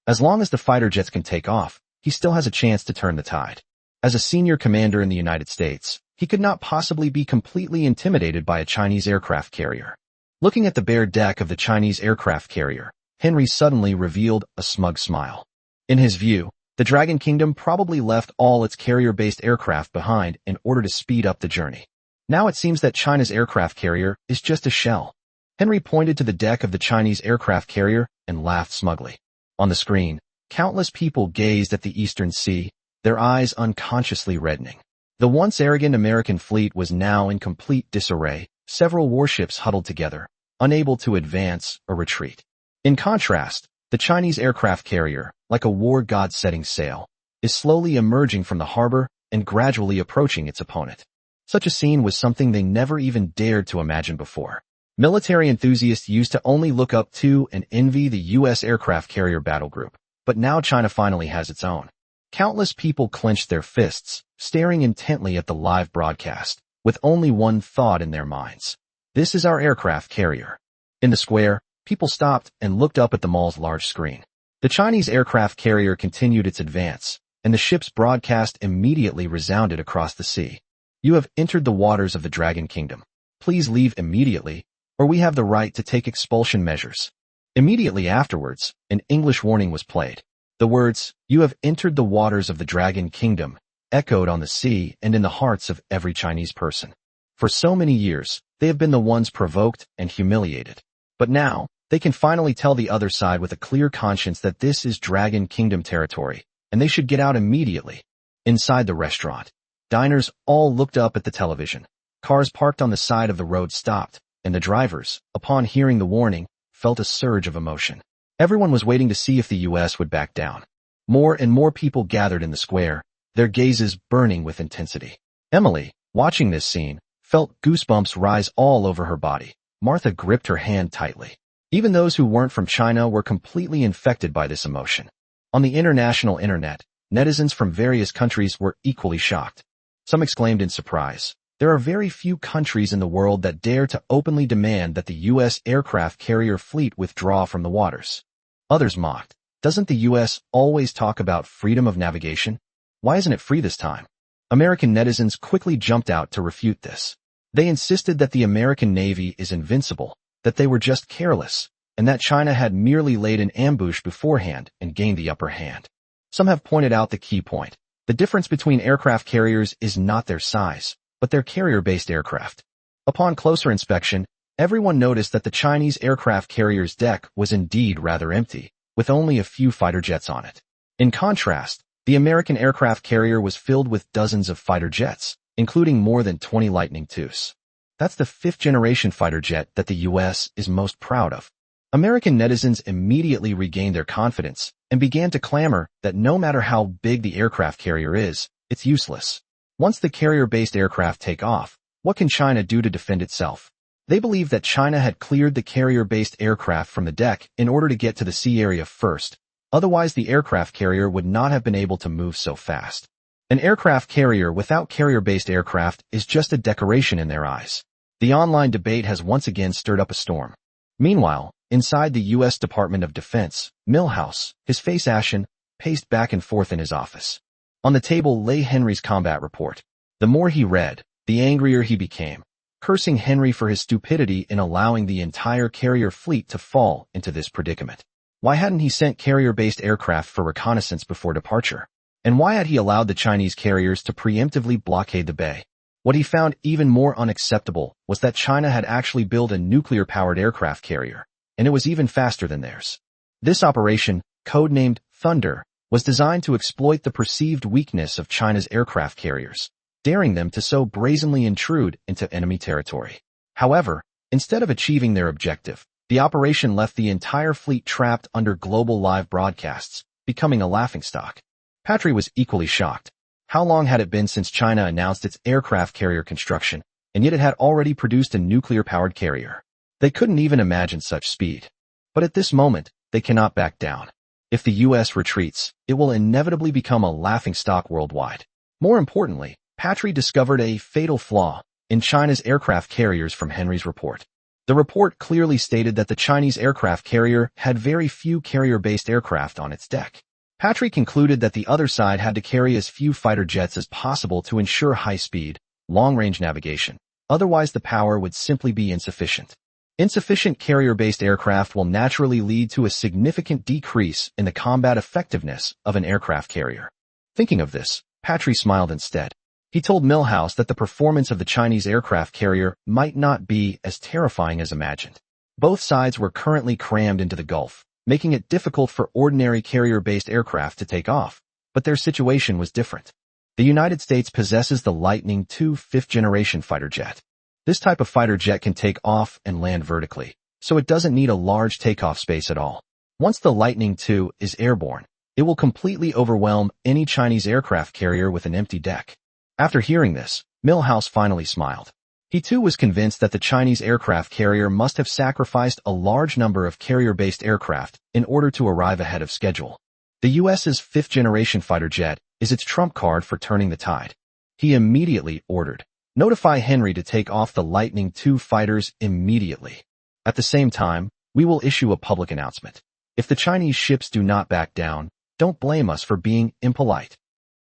As long as the fighter jets can take off, he still has a chance to turn the tide. As a senior commander in the United States, he could not possibly be completely intimidated by a Chinese aircraft carrier. Looking at the bare deck of the Chinese aircraft carrier, Henry suddenly revealed a smug smile. In his view, the Dragon Kingdom probably left all its carrier-based aircraft behind in order to speed up the journey. Now it seems that China's aircraft carrier is just a shell. Henry pointed to the deck of the Chinese aircraft carrier and laughed smugly. On the screen, countless people gazed at the eastern sea, their eyes unconsciously reddening. The once arrogant American fleet was now in complete disarray, several warships huddled together, unable to advance or retreat. In contrast, the Chinese aircraft carrier, like a war god setting sail, is slowly emerging from the harbor and gradually approaching its opponent. Such a scene was something they never even dared to imagine before. Military enthusiasts used to only look up to and envy the U.S. aircraft carrier battle group, but now China finally has its own. Countless people clenched their fists, staring intently at the live broadcast, with only one thought in their minds. This is our aircraft carrier. In the square, people stopped and looked up at the mall's large screen. The Chinese aircraft carrier continued its advance, and the ship's broadcast immediately resounded across the sea. You have entered the waters of the Dragon Kingdom. Please leave immediately, or we have the right to take expulsion measures. Immediately afterwards, an English warning was played. The words, "You have entered the waters of the Dragon Kingdom," echoed on the sea and in the hearts of every Chinese person. For so many years, they have been the ones provoked and humiliated. But now, they can finally tell the other side with a clear conscience that this is Dragon Kingdom territory, and they should get out immediately. Inside the restaurant, diners all looked up at the television. Cars parked on the side of the road stopped, and the drivers, upon hearing the warning, felt a surge of emotion. Everyone was waiting to see if the U.S. would back down. More and more people gathered in the square, their gazes burning with intensity. Emily, watching this scene, felt goosebumps rise all over her body. Martha gripped her hand tightly. Even those who weren't from China were completely infected by this emotion. On the international internet, netizens from various countries were equally shocked. Some exclaimed in surprise, "There are very few countries in the world that dare to openly demand that the U.S. aircraft carrier fleet withdraw from the waters." Others mocked, "Doesn't the U.S. always talk about freedom of navigation? Why isn't it free this time?" American netizens quickly jumped out to refute this. They insisted that the American Navy is invincible, that they were just careless, and that China had merely laid an ambush beforehand and gained the upper hand. Some have pointed out the key point. The difference between aircraft carriers is not their size, but their carrier-based aircraft. Upon closer inspection, everyone noticed that the Chinese aircraft carrier's deck was indeed rather empty, with only a few fighter jets on it. In contrast, the American aircraft carrier was filled with dozens of fighter jets, including more than 20 Lightning IIs. That's the fifth-generation fighter jet that the U.S. is most proud of. American netizens immediately regained their confidence and began to clamor that no matter how big the aircraft carrier is, it's useless. Once the carrier-based aircraft take off, what can China do to defend itself? They believed that China had cleared the carrier-based aircraft from the deck in order to get to the sea area first. Otherwise, the aircraft carrier would not have been able to move so fast. An aircraft carrier without carrier-based aircraft is just a decoration in their eyes. The online debate has once again stirred up a storm. Meanwhile, inside the U.S. Department of Defense, Milhouse, his face ashen, paced back and forth in his office. On the table lay Henry's combat report. The more he read, the angrier he became, cursing Henry for his stupidity in allowing the entire carrier fleet to fall into this predicament. Why hadn't he sent carrier-based aircraft for reconnaissance before departure? And why had he allowed the Chinese carriers to preemptively blockade the bay? What he found even more unacceptable was that China had actually built a nuclear-powered aircraft carrier, and it was even faster than theirs. This operation, codenamed Thunder, was designed to exploit the perceived weakness of China's aircraft carriers, daring them to so brazenly intrude into enemy territory. However, instead of achieving their objective, the operation left the entire fleet trapped under global live broadcasts, becoming a laughingstock. Patry was equally shocked. How long had it been since China announced its aircraft carrier construction, and yet it had already produced a nuclear-powered carrier? They couldn't even imagine such speed. But at this moment, they cannot back down. If the U.S. retreats, it will inevitably become a laughingstock worldwide. More importantly, Patry discovered a fatal flaw in China's aircraft carriers from Henry's report. The report clearly stated that the Chinese aircraft carrier had very few carrier-based aircraft on its deck. Patry concluded that the other side had to carry as few fighter jets as possible to ensure high-speed, long-range navigation. Otherwise, the power would simply be insufficient. Insufficient carrier-based aircraft will naturally lead to a significant decrease in the combat effectiveness of an aircraft carrier. Thinking of this, Patry smiled instead. He told Milhouse that the performance of the Chinese aircraft carrier might not be as terrifying as imagined. Both sides were currently crammed into the Gulf, making it difficult for ordinary carrier-based aircraft to take off, but their situation was different. The United States possesses the Lightning II fifth-generation fighter jet. This type of fighter jet can take off and land vertically, so it doesn't need a large takeoff space at all. Once the Lightning II is airborne, it will completely overwhelm any Chinese aircraft carrier with an empty deck. After hearing this, Milhouse finally smiled. He too was convinced that the Chinese aircraft carrier must have sacrificed a large number of carrier-based aircraft in order to arrive ahead of schedule. The U.S.'s fifth-generation fighter jet is its trump card for turning the tide. He immediately ordered, "Notify Henry to take off the Lightning II fighters immediately. At the same time, we will issue a public announcement. If the Chinese ships do not back down, don't blame us for being impolite."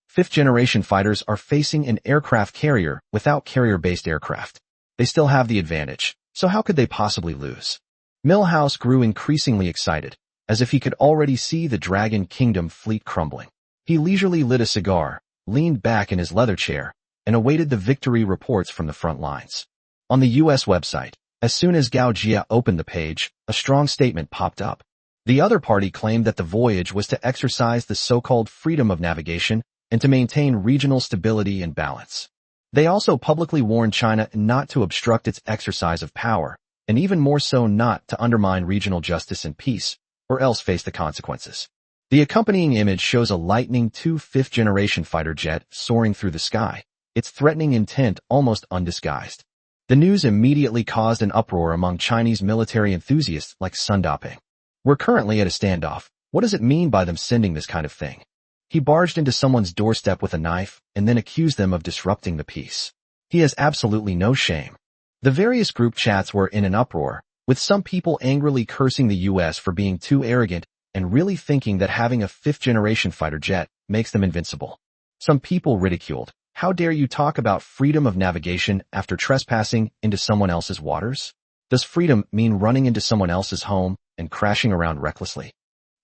Fifth-generation fighters are facing an aircraft carrier without carrier-based aircraft. They still have the advantage, so how could they possibly lose? Milhouse grew increasingly excited, as if he could already see the Dragon Kingdom fleet crumbling. He leisurely lit a cigar, leaned back in his leather chair, and awaited the victory reports from the front lines. On the U.S. website, as soon as Gao Jie opened the page, a strong statement popped up. The other party claimed that the voyage was to exercise the so-called freedom of navigation and to maintain regional stability and balance. They also publicly warned China not to obstruct its exercise of power, and even more so not to undermine regional justice and peace, or else face the consequences. The accompanying image shows a Lightning II fifth-generation fighter jet soaring through the sky, its threatening intent almost undisguised. The news immediately caused an uproar among Chinese military enthusiasts like Sun Daping. "We're currently at a standoff. What does it mean by them sending this kind of thing?" He barged into someone's doorstep with a knife and then accused them of disrupting the peace. He has absolutely no shame. The various group chats were in an uproar, with some people angrily cursing the U.S. for being too arrogant and really thinking that having a fifth-generation fighter jet makes them invincible. Some people ridiculed, "How dare you talk about freedom of navigation after trespassing into someone else's waters? Does freedom mean running into someone else's home and crashing around recklessly?"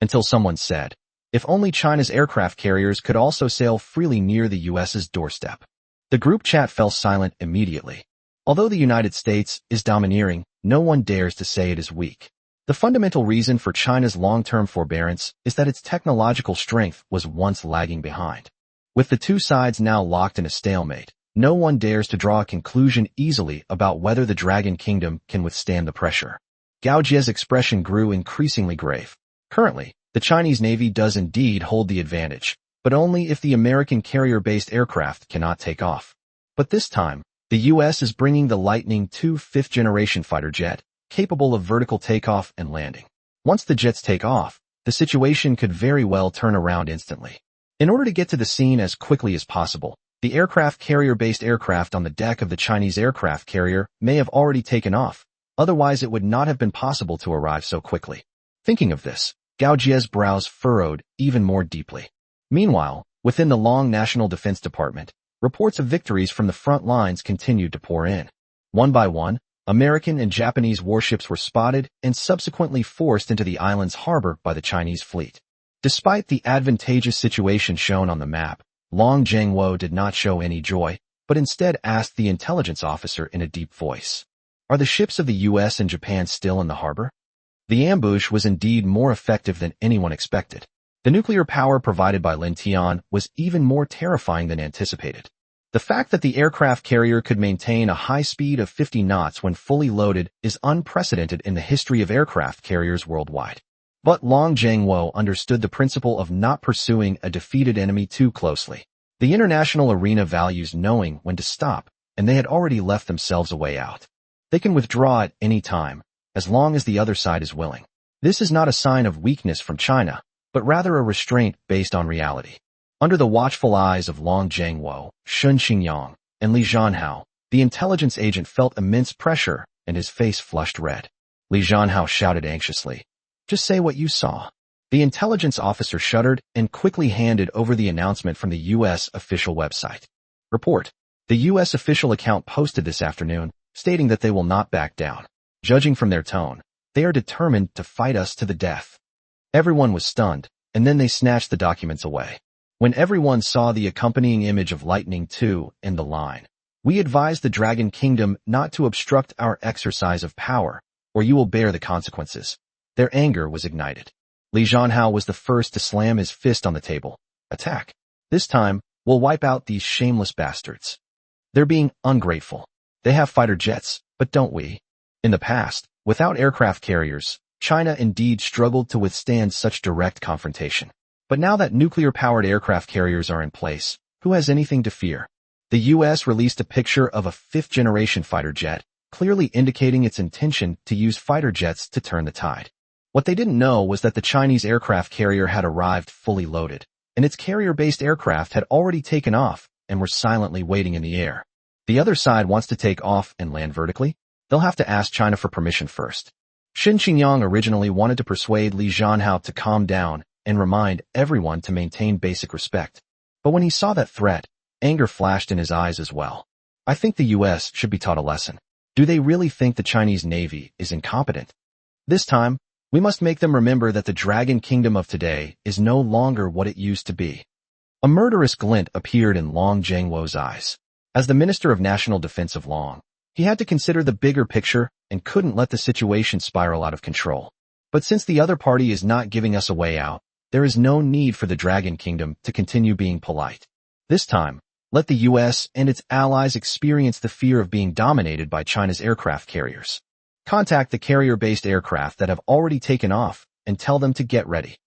Until someone said, "If only China's aircraft carriers could also sail freely near the U.S.'s doorstep." The group chat fell silent immediately. Although the United States is domineering, no one dares to say it is weak. The fundamental reason for China's long-term forbearance is that its technological strength was once lagging behind. With the two sides now locked in a stalemate, no one dares to draw a conclusion easily about whether the Dragon Kingdom can withstand the pressure. Gao Jie's expression grew increasingly grave. Currently, the Chinese Navy does indeed hold the advantage, but only if the American carrier-based aircraft cannot take off. But this time, the U.S. is bringing the Lightning II fifth-generation fighter jet, capable of vertical takeoff and landing. Once the jets take off, the situation could very well turn around instantly. In order to get to the scene as quickly as possible, the aircraft carrier-based aircraft on the deck of the Chinese aircraft carrier may have already taken off, otherwise it would not have been possible to arrive so quickly. Thinking of this, Gao Jie's brows furrowed even more deeply. Meanwhile, within the Long National Defense Department, reports of victories from the front lines continued to pour in. One by one, American and Japanese warships were spotted and subsequently forced into the island's harbor by the Chinese fleet. Despite the advantageous situation shown on the map, Long Zhengwo did not show any joy, but instead asked the intelligence officer in a deep voice, "Are the ships of the U.S. and Japan still in the harbor?" The ambush was indeed more effective than anyone expected. The nuclear power provided by Lin Tian was even more terrifying than anticipated. The fact that the aircraft carrier could maintain a high speed of 50 knots when fully loaded is unprecedented in the history of aircraft carriers worldwide. But Long Zhengwo understood the principle of not pursuing a defeated enemy too closely. The international arena values knowing when to stop, and they had already left themselves a way out. They can withdraw at any time, as long as the other side is willing. This is not a sign of weakness from China, but rather a restraint based on reality. Under the watchful eyes of Long Zhengwo, Shun Xingyang, and Li Zhanhao, the intelligence agent felt immense pressure, and his face flushed red. Li Zhanhao shouted anxiously, "Just say what you saw." The intelligence officer shuddered and quickly handed over the announcement from the U.S. official website. Report. The U.S. official account posted this afternoon, stating that they will not back down. Judging from their tone, they are determined to fight us to the death. Everyone was stunned, and then they snatched the documents away. When everyone saw the accompanying image of Lightning II and the line, "We advise the Dragon Kingdom not to obstruct our exercise of power, or you will bear the consequences. Their anger was ignited. Li Zhanhao was the first to slam his fist on the table. Attack. This time, we'll wipe out these shameless bastards. They're being ungrateful. They have fighter jets, but don't we? In the past, without aircraft carriers, China indeed struggled to withstand such direct confrontation. But now that nuclear-powered aircraft carriers are in place, who has anything to fear? The U.S. released a picture of a fifth-generation fighter jet, clearly indicating its intention to use fighter jets to turn the tide. What they didn't know was that the Chinese aircraft carrier had arrived fully loaded, and its carrier-based aircraft had already taken off and were silently waiting in the air. The other side wants to take off and land vertically? They'll have to ask China for permission first. Shen Qingyang originally wanted to persuade Li Zhanhao to calm down and remind everyone to maintain basic respect. But when he saw that threat, anger flashed in his eyes as well. I think the U.S. should be taught a lesson. Do they really think the Chinese Navy is incompetent? This time, we must make them remember that the Dragon Kingdom of today is no longer what it used to be. A murderous glint appeared in Long Zhengwo's eyes. As the Minister of National Defense of Long, he had to consider the bigger picture and couldn't let the situation spiral out of control. But since the other party is not giving us a way out, there is no need for the Dragon Kingdom to continue being polite. This time, let the U.S. and its allies experience the fear of being dominated by China's aircraft carriers. Contact the carrier-based aircraft that have already taken off and tell them to get ready.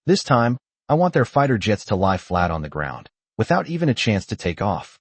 This time, I want their fighter jets to lie flat on the ground, without even a chance to take off.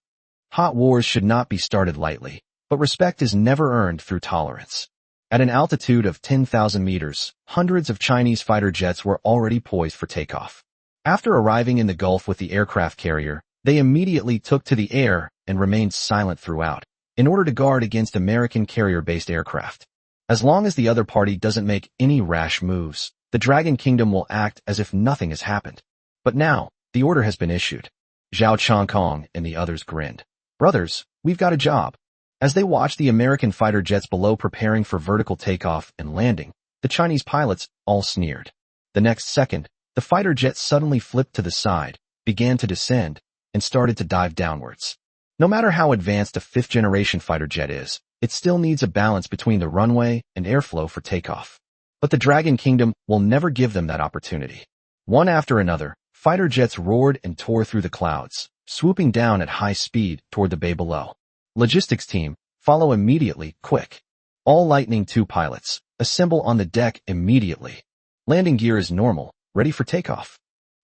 Hot wars should not be started lightly, but respect is never earned through tolerance. At an altitude of 10,000 meters, hundreds of Chinese fighter jets were already poised for takeoff. After arriving in the Gulf with the aircraft carrier, they immediately took to the air and remained silent throughout, in order to guard against American carrier-based aircraft. As long as the other party doesn't make any rash moves, the Dragon Kingdom will act as if nothing has happened. But now, the order has been issued. Zhao Changkong and the others grinned. Brothers, we've got a job. As they watched the American fighter jets below preparing for vertical takeoff and landing, the Chinese pilots all sneered. The next second, the fighter jet suddenly flipped to the side, began to descend, and started to dive downwards. No matter how advanced a fifth-generation fighter jet is, it still needs a balance between the runway and airflow for takeoff. But the Dragon Kingdom will never give them that opportunity. One after another, fighter jets roared and tore through the clouds, swooping down at high speed toward the bay below. Logistics team, follow immediately, quick. All Lightning II pilots, assemble on the deck immediately. Landing gear is normal, ready for takeoff.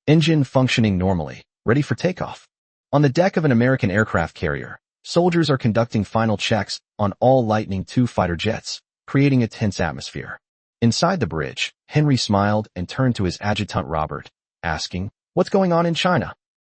Engine functioning normally, ready for takeoff. On the deck of an American aircraft carrier, soldiers are conducting final checks on all Lightning II fighter jets, creating a tense atmosphere. Inside the bridge, Henry smiled and turned to his adjutant Robert, asking, "What's going on in China?"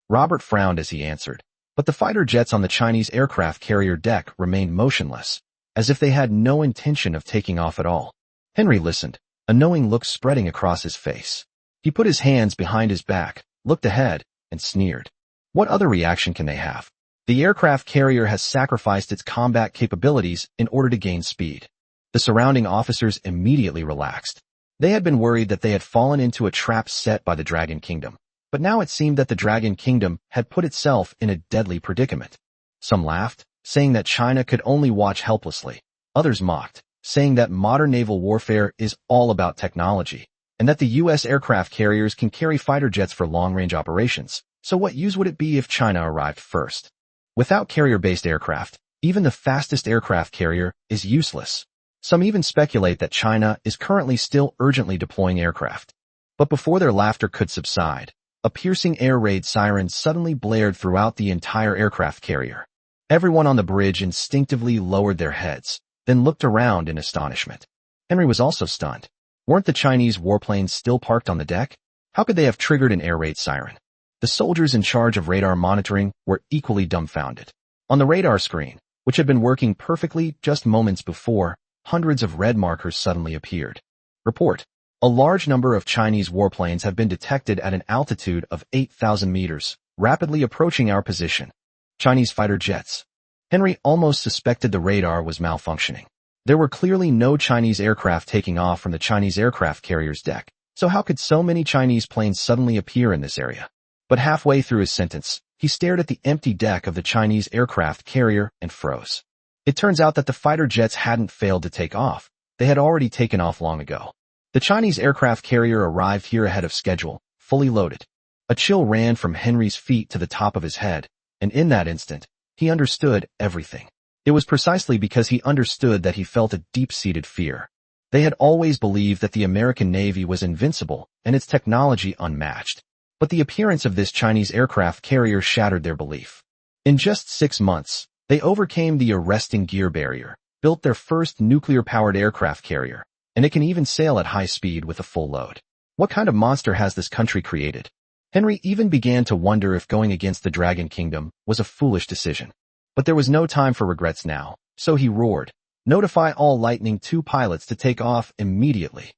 Robert frowned as he answered, but the fighter jets on the Chinese aircraft carrier deck remained motionless, as if they had no intention of taking off at all. Henry listened, a knowing look spreading across his face. He put his hands behind his back, looked ahead, and sneered. What other reaction can they have? The aircraft carrier has sacrificed its combat capabilities in order to gain speed. The surrounding officers immediately relaxed. They had been worried that they had fallen into a trap set by the Dragon Kingdom, but now it seemed that the Dragon Kingdom had put itself in a deadly predicament. Some laughed, saying that China could only watch helplessly. Others mocked, saying that modern naval warfare is all about technology, and that the U.S. aircraft carriers can carry fighter jets for long-range operations. So what use would it be if China arrived first? Without carrier-based aircraft, even the fastest aircraft carrier is useless. Some even speculate that China is currently still urgently deploying aircraft. But before their laughter could subside, a piercing air raid siren suddenly blared throughout the entire aircraft carrier. Everyone on the bridge instinctively lowered their heads, then looked around in astonishment. Henry was also stunned. Weren't the Chinese warplanes still parked on the deck? How could they have triggered an air raid siren? The soldiers in charge of radar monitoring were equally dumbfounded. On the radar screen, which had been working perfectly just moments before, hundreds of red markers suddenly appeared. Report. A large number of Chinese warplanes have been detected at an altitude of 8,000 meters, rapidly approaching our position. Chinese fighter jets. Henry almost suspected the radar was malfunctioning. There were clearly no Chinese aircraft taking off from the Chinese aircraft carrier's deck, so how could so many Chinese planes suddenly appear in this area? But halfway through his sentence, he stared at the empty deck of the Chinese aircraft carrier and froze. It turns out that the fighter jets hadn't failed to take off. They had already taken off long ago. The Chinese aircraft carrier arrived here ahead of schedule, fully loaded. A chill ran from Henry's feet to the top of his head, and in that instant, he understood everything. It was precisely because he understood that he felt a deep-seated fear. They had always believed that the American Navy was invincible and its technology unmatched. But the appearance of this Chinese aircraft carrier shattered their belief. In just 6 months, they overcame the arresting gear barrier, built their first nuclear-powered aircraft carrier, and it can even sail at high speed with a full load. What kind of monster has this country created? Henry even began to wonder if going against the Dragon Kingdom was a foolish decision. But there was no time for regrets now, so he roared, "Notify all Lightning II pilots to take off immediately."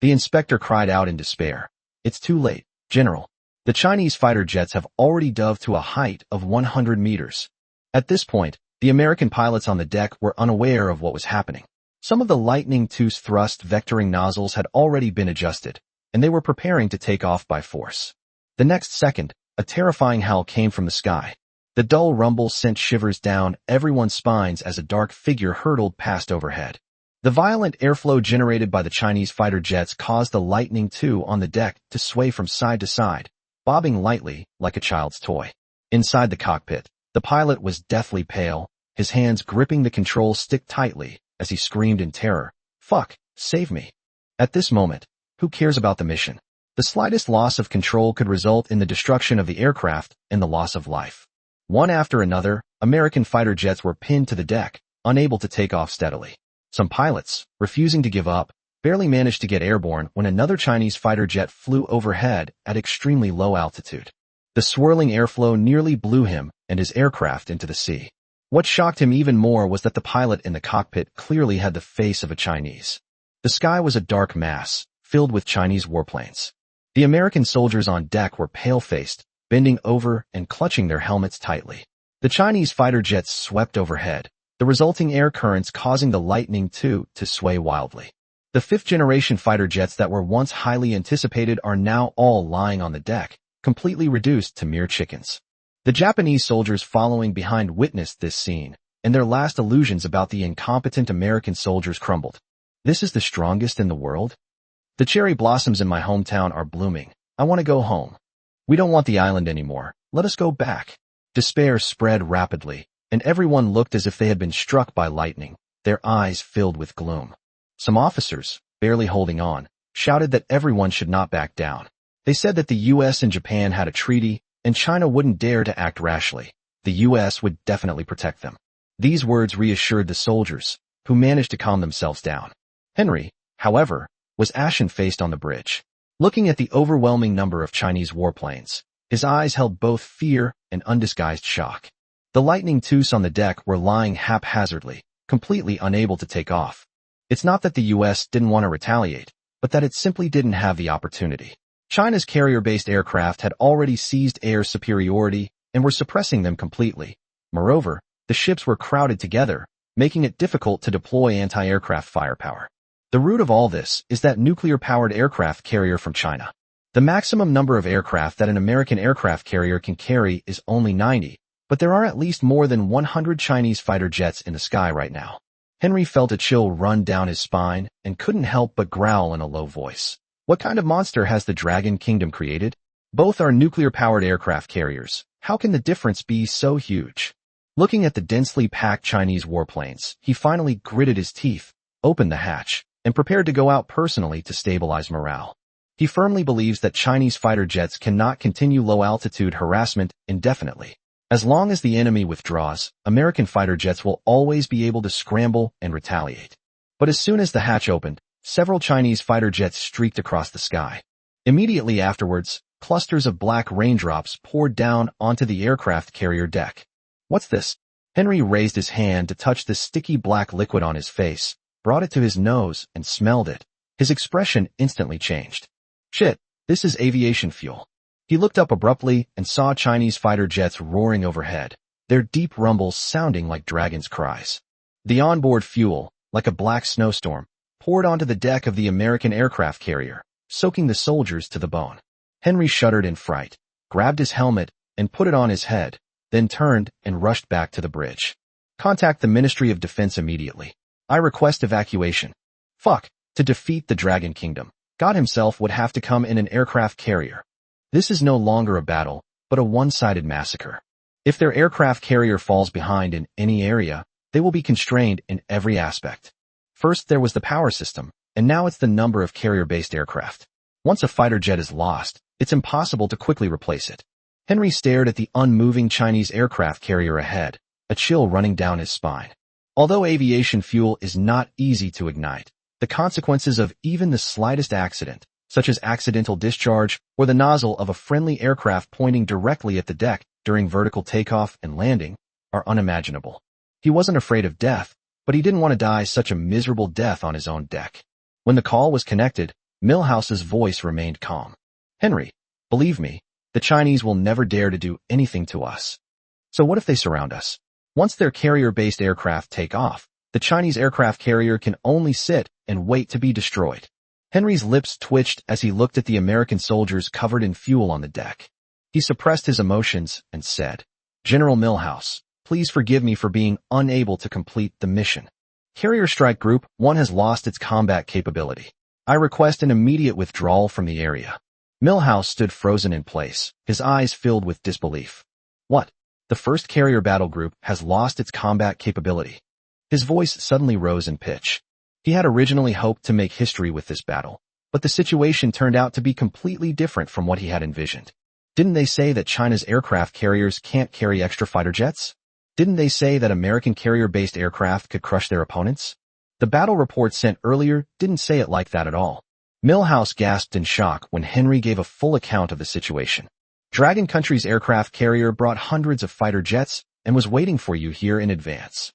The inspector cried out in despair, "It's too late, General. The Chinese fighter jets have already dove to a height of 100 meters. At this point, the American pilots on the deck were unaware of what was happening. Some of the Lightning II's thrust vectoring nozzles had already been adjusted, and they were preparing to take off by force. The next second, a terrifying howl came from the sky. The dull rumble sent shivers down everyone's spines as a dark figure hurtled past overhead. The violent airflow generated by the Chinese fighter jets caused the Lightning II on the deck to sway from side to side, bobbing lightly like a child's toy. Inside the cockpit, the pilot was deathly pale, his hands gripping the control stick tightly as he screamed in terror, "Fuck, save me." At this moment, who cares about the mission? The slightest loss of control could result in the destruction of the aircraft and the loss of life. One after another, American fighter jets were pinned to the deck, unable to take off steadily. Some pilots, refusing to give up, barely managed to get airborne when another Chinese fighter jet flew overhead at extremely low altitude. The swirling airflow nearly blew him and his aircraft into the sea. What shocked him even more was that the pilot in the cockpit clearly had the face of a Chinese. The sky was a dark mass, filled with Chinese warplanes. The American soldiers on deck were pale-faced, bending over and clutching their helmets tightly. The Chinese fighter jets swept overhead, the resulting air currents causing the Lightning II to sway wildly. The fifth-generation fighter jets that were once highly anticipated are now all lying on the deck, completely reduced to mere chickens. The Japanese soldiers following behind witnessed this scene, and their last illusions about the incompetent American soldiers crumbled. This is the strongest in the world? The cherry blossoms in my hometown are blooming. I want to go home. We don't want the island anymore. Let us go back. Despair spread rapidly, and everyone looked as if they had been struck by lightning, their eyes filled with gloom. Some officers, barely holding on, shouted that everyone should not back down. They said that the U.S. and Japan had a treaty, and China wouldn't dare to act rashly. The U.S. would definitely protect them. These words reassured the soldiers, who managed to calm themselves down. Henry, however, was ashen-faced on the bridge. Looking at the overwhelming number of Chinese warplanes, his eyes held both fear and undisguised shock. The Lightning IIs on the deck were lying haphazardly, completely unable to take off. It's not that the U.S. didn't want to retaliate, but that it simply didn't have the opportunity. China's carrier-based aircraft had already seized air superiority and were suppressing them completely. Moreover, the ships were crowded together, making it difficult to deploy anti-aircraft firepower. The root of all this is that nuclear-powered aircraft carrier from China. The maximum number of aircraft that an American aircraft carrier can carry is only 90, but there are at least more than 100 Chinese fighter jets in the sky right now. Henry felt a chill run down his spine and couldn't help but growl in a low voice. What kind of monster has the Dragon Kingdom created? Both are nuclear-powered aircraft carriers. How can the difference be so huge? Looking at the densely packed Chinese warplanes, he finally gritted his teeth, opened the hatch, and prepared to go out personally to stabilize morale. He firmly believes that Chinese fighter jets cannot continue low-altitude harassment indefinitely. As long as the enemy withdraws, American fighter jets will always be able to scramble and retaliate. But as soon as the hatch opened, several Chinese fighter jets streaked across the sky. Immediately afterwards, clusters of black raindrops poured down onto the aircraft carrier deck. What's this? Henry raised his hand to touch the sticky black liquid on his face, brought it to his nose, and smelled it. His expression instantly changed. Shit, this is aviation fuel. He looked up abruptly and saw Chinese fighter jets roaring overhead, their deep rumbles sounding like dragons' cries. The onboard fuel, like a black snowstorm, poured onto the deck of the American aircraft carrier, soaking the soldiers to the bone. Henry shuddered in fright, grabbed his helmet, and put it on his head, then turned and rushed back to the bridge. Contact the Ministry of Defense immediately. I request evacuation. Fuck, to defeat the Dragon Kingdom, God himself would have to come in an aircraft carrier. This is no longer a battle, but a one-sided massacre. If their aircraft carrier falls behind in any area, they will be constrained in every aspect. First there was the power system, and now it's the number of carrier-based aircraft. Once a fighter jet is lost, it's impossible to quickly replace it. Henry stared at the unmoving Chinese aircraft carrier ahead, a chill running down his spine. Although aviation fuel is not easy to ignite, the consequences of even the slightest accident, such as accidental discharge or the nozzle of a friendly aircraft pointing directly at the deck during vertical takeoff and landing, are unimaginable. He wasn't afraid of death, but he didn't want to die such a miserable death on his own deck. When the call was connected, Milhouse's voice remained calm. Henry, believe me, the Chinese will never dare to do anything to us. So what if they surround us? Once their carrier-based aircraft take off, the Chinese aircraft carrier can only sit and wait to be destroyed. Henry's lips twitched as he looked at the American soldiers covered in fuel on the deck. He suppressed his emotions and said, General Milhouse, please forgive me for being unable to complete the mission. Carrier Strike Group 1 has lost its combat capability. I request an immediate withdrawal from the area. Milhouse stood frozen in place, his eyes filled with disbelief. What? The first carrier battle group has lost its combat capability. His voice suddenly rose in pitch. He had originally hoped to make history with this battle, but the situation turned out to be completely different from what he had envisioned. Didn't they say that China's aircraft carriers can't carry extra fighter jets? Didn't they say that American carrier-based aircraft could crush their opponents? The battle report sent earlier didn't say it like that at all. Milhouse gasped in shock when Henry gave a full account of the situation. Dragon Country's aircraft carrier brought hundreds of fighter jets and was waiting for you here in advance.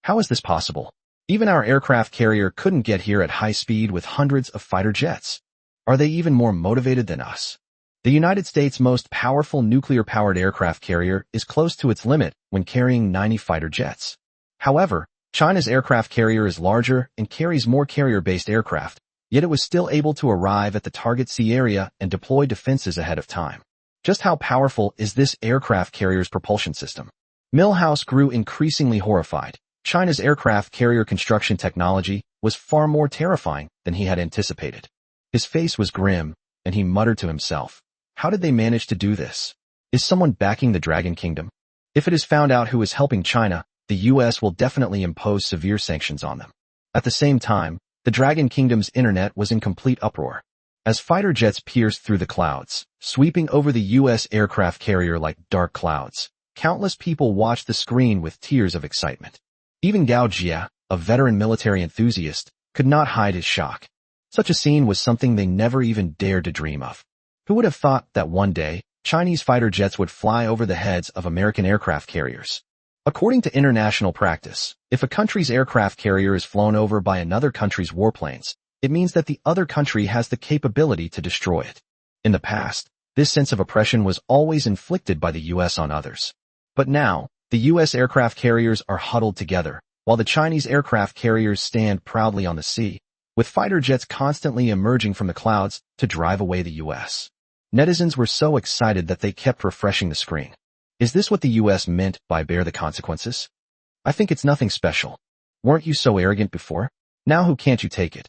How is this possible? Even our aircraft carrier couldn't get here at high speed with hundreds of fighter jets. Are they even more motivated than us? The United States' most powerful nuclear-powered aircraft carrier is close to its limit when carrying 90 fighter jets. However, China's aircraft carrier is larger and carries more carrier-based aircraft, yet it was still able to arrive at the target sea area and deploy defenses ahead of time. Just how powerful is this aircraft carrier's propulsion system? Milhouse grew increasingly horrified. China's aircraft carrier construction technology was far more terrifying than he had anticipated. His face was grim, and he muttered to himself, how did they manage to do this? Is someone backing the Dragon Kingdom? If it is found out who is helping China, the U.S. will definitely impose severe sanctions on them. At the same time, the Dragon Kingdom's internet was in complete uproar. As fighter jets pierced through the clouds, sweeping over the U.S. aircraft carrier like dark clouds, countless people watched the screen with tears of excitement. Even Gao Jia, a veteran military enthusiast, could not hide his shock. Such a scene was something they never even dared to dream of. Who would have thought that one day, Chinese fighter jets would fly over the heads of American aircraft carriers? According to international practice, if a country's aircraft carrier is flown over by another country's warplanes, it means that the other country has the capability to destroy it. In the past, this sense of oppression was always inflicted by the U.S. on others. But now, the U.S. aircraft carriers are huddled together, while the Chinese aircraft carriers stand proudly on the sea, with fighter jets constantly emerging from the clouds to drive away the U.S. Netizens were so excited that they kept refreshing the screen. Is this what the U.S. meant by bear the consequences? I think it's nothing special. Weren't you so arrogant before? Now who can't you take it?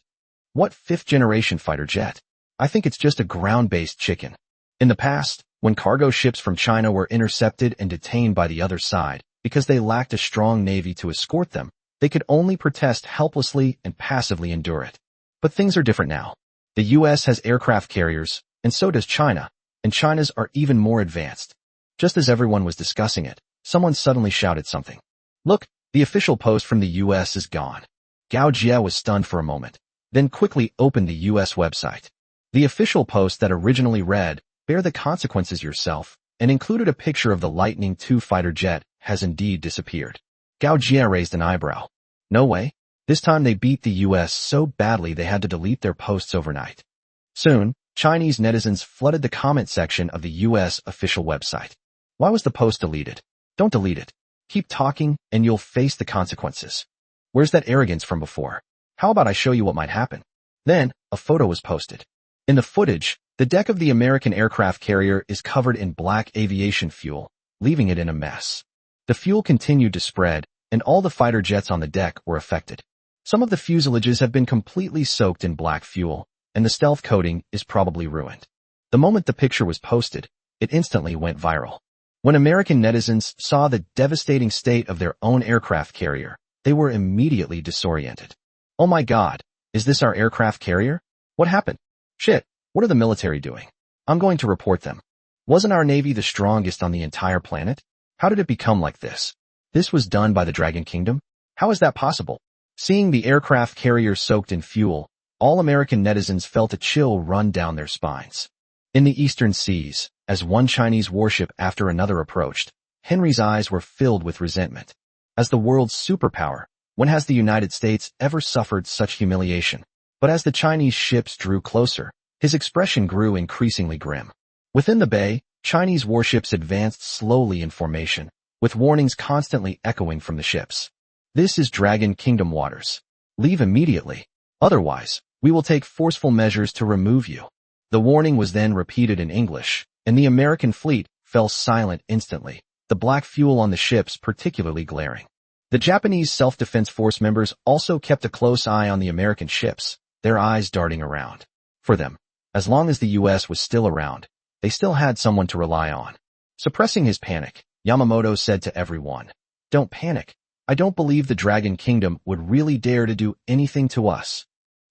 What fifth-generation fighter jet? I think it's just a ground-based chicken. In the past, when cargo ships from China were intercepted and detained by the other side because they lacked a strong navy to escort them, they could only protest helplessly and passively endure it. But things are different now. The U.S. has aircraft carriers, and so does China, and China's are even more advanced. Just as everyone was discussing it, someone suddenly shouted something. Look, the official post from the U.S. is gone. Gao Jia was stunned for a moment, then quickly opened the U.S. website. The official post that originally read, "Bear the consequences yourself," and included a picture of the Lightning II fighter jet, has indeed disappeared. Gao Jia raised an eyebrow. No way. This time they beat the U.S. so badly they had to delete their posts overnight. Soon, Chinese netizens flooded the comment section of the U.S. official website. Why was the post deleted? Don't delete it. Keep talking and you'll face the consequences. Where's that arrogance from before? How about I show you what might happen? Then, a photo was posted. In the footage, the deck of the American aircraft carrier is covered in black aviation fuel, leaving it in a mess. The fuel continued to spread, and all the fighter jets on the deck were affected. Some of the fuselages have been completely soaked in black fuel, and the stealth coating is probably ruined. The moment the picture was posted, it instantly went viral. When American netizens saw the devastating state of their own aircraft carrier, they were immediately disoriented. Oh my God, is this our aircraft carrier? What happened? Shit, what are the military doing? I'm going to report them. Wasn't our Navy the strongest on the entire planet? How did it become like this? This was done by the Dragon Kingdom? How is that possible? Seeing the aircraft carrier soaked in fuel, all American netizens felt a chill run down their spines. In the eastern seas, as one Chinese warship after another approached, Henry's eyes were filled with resentment. As the world's superpower, when has the United States ever suffered such humiliation? But as the Chinese ships drew closer, his expression grew increasingly grim. Within the bay, Chinese warships advanced slowly in formation, with warnings constantly echoing from the ships. This is Dragon Kingdom waters. Leave immediately. Otherwise, we will take forceful measures to remove you. The warning was then repeated in English, and the American fleet fell silent instantly, the black fuel on the ships particularly glaring. The Japanese self-defense force members also kept a close eye on the American ships, their eyes darting around. For them, as long as the U.S. was still around, they still had someone to rely on. Suppressing his panic, Yamamoto said to everyone, "Don't panic. I don't believe the Dragon Kingdom would really dare to do anything to us."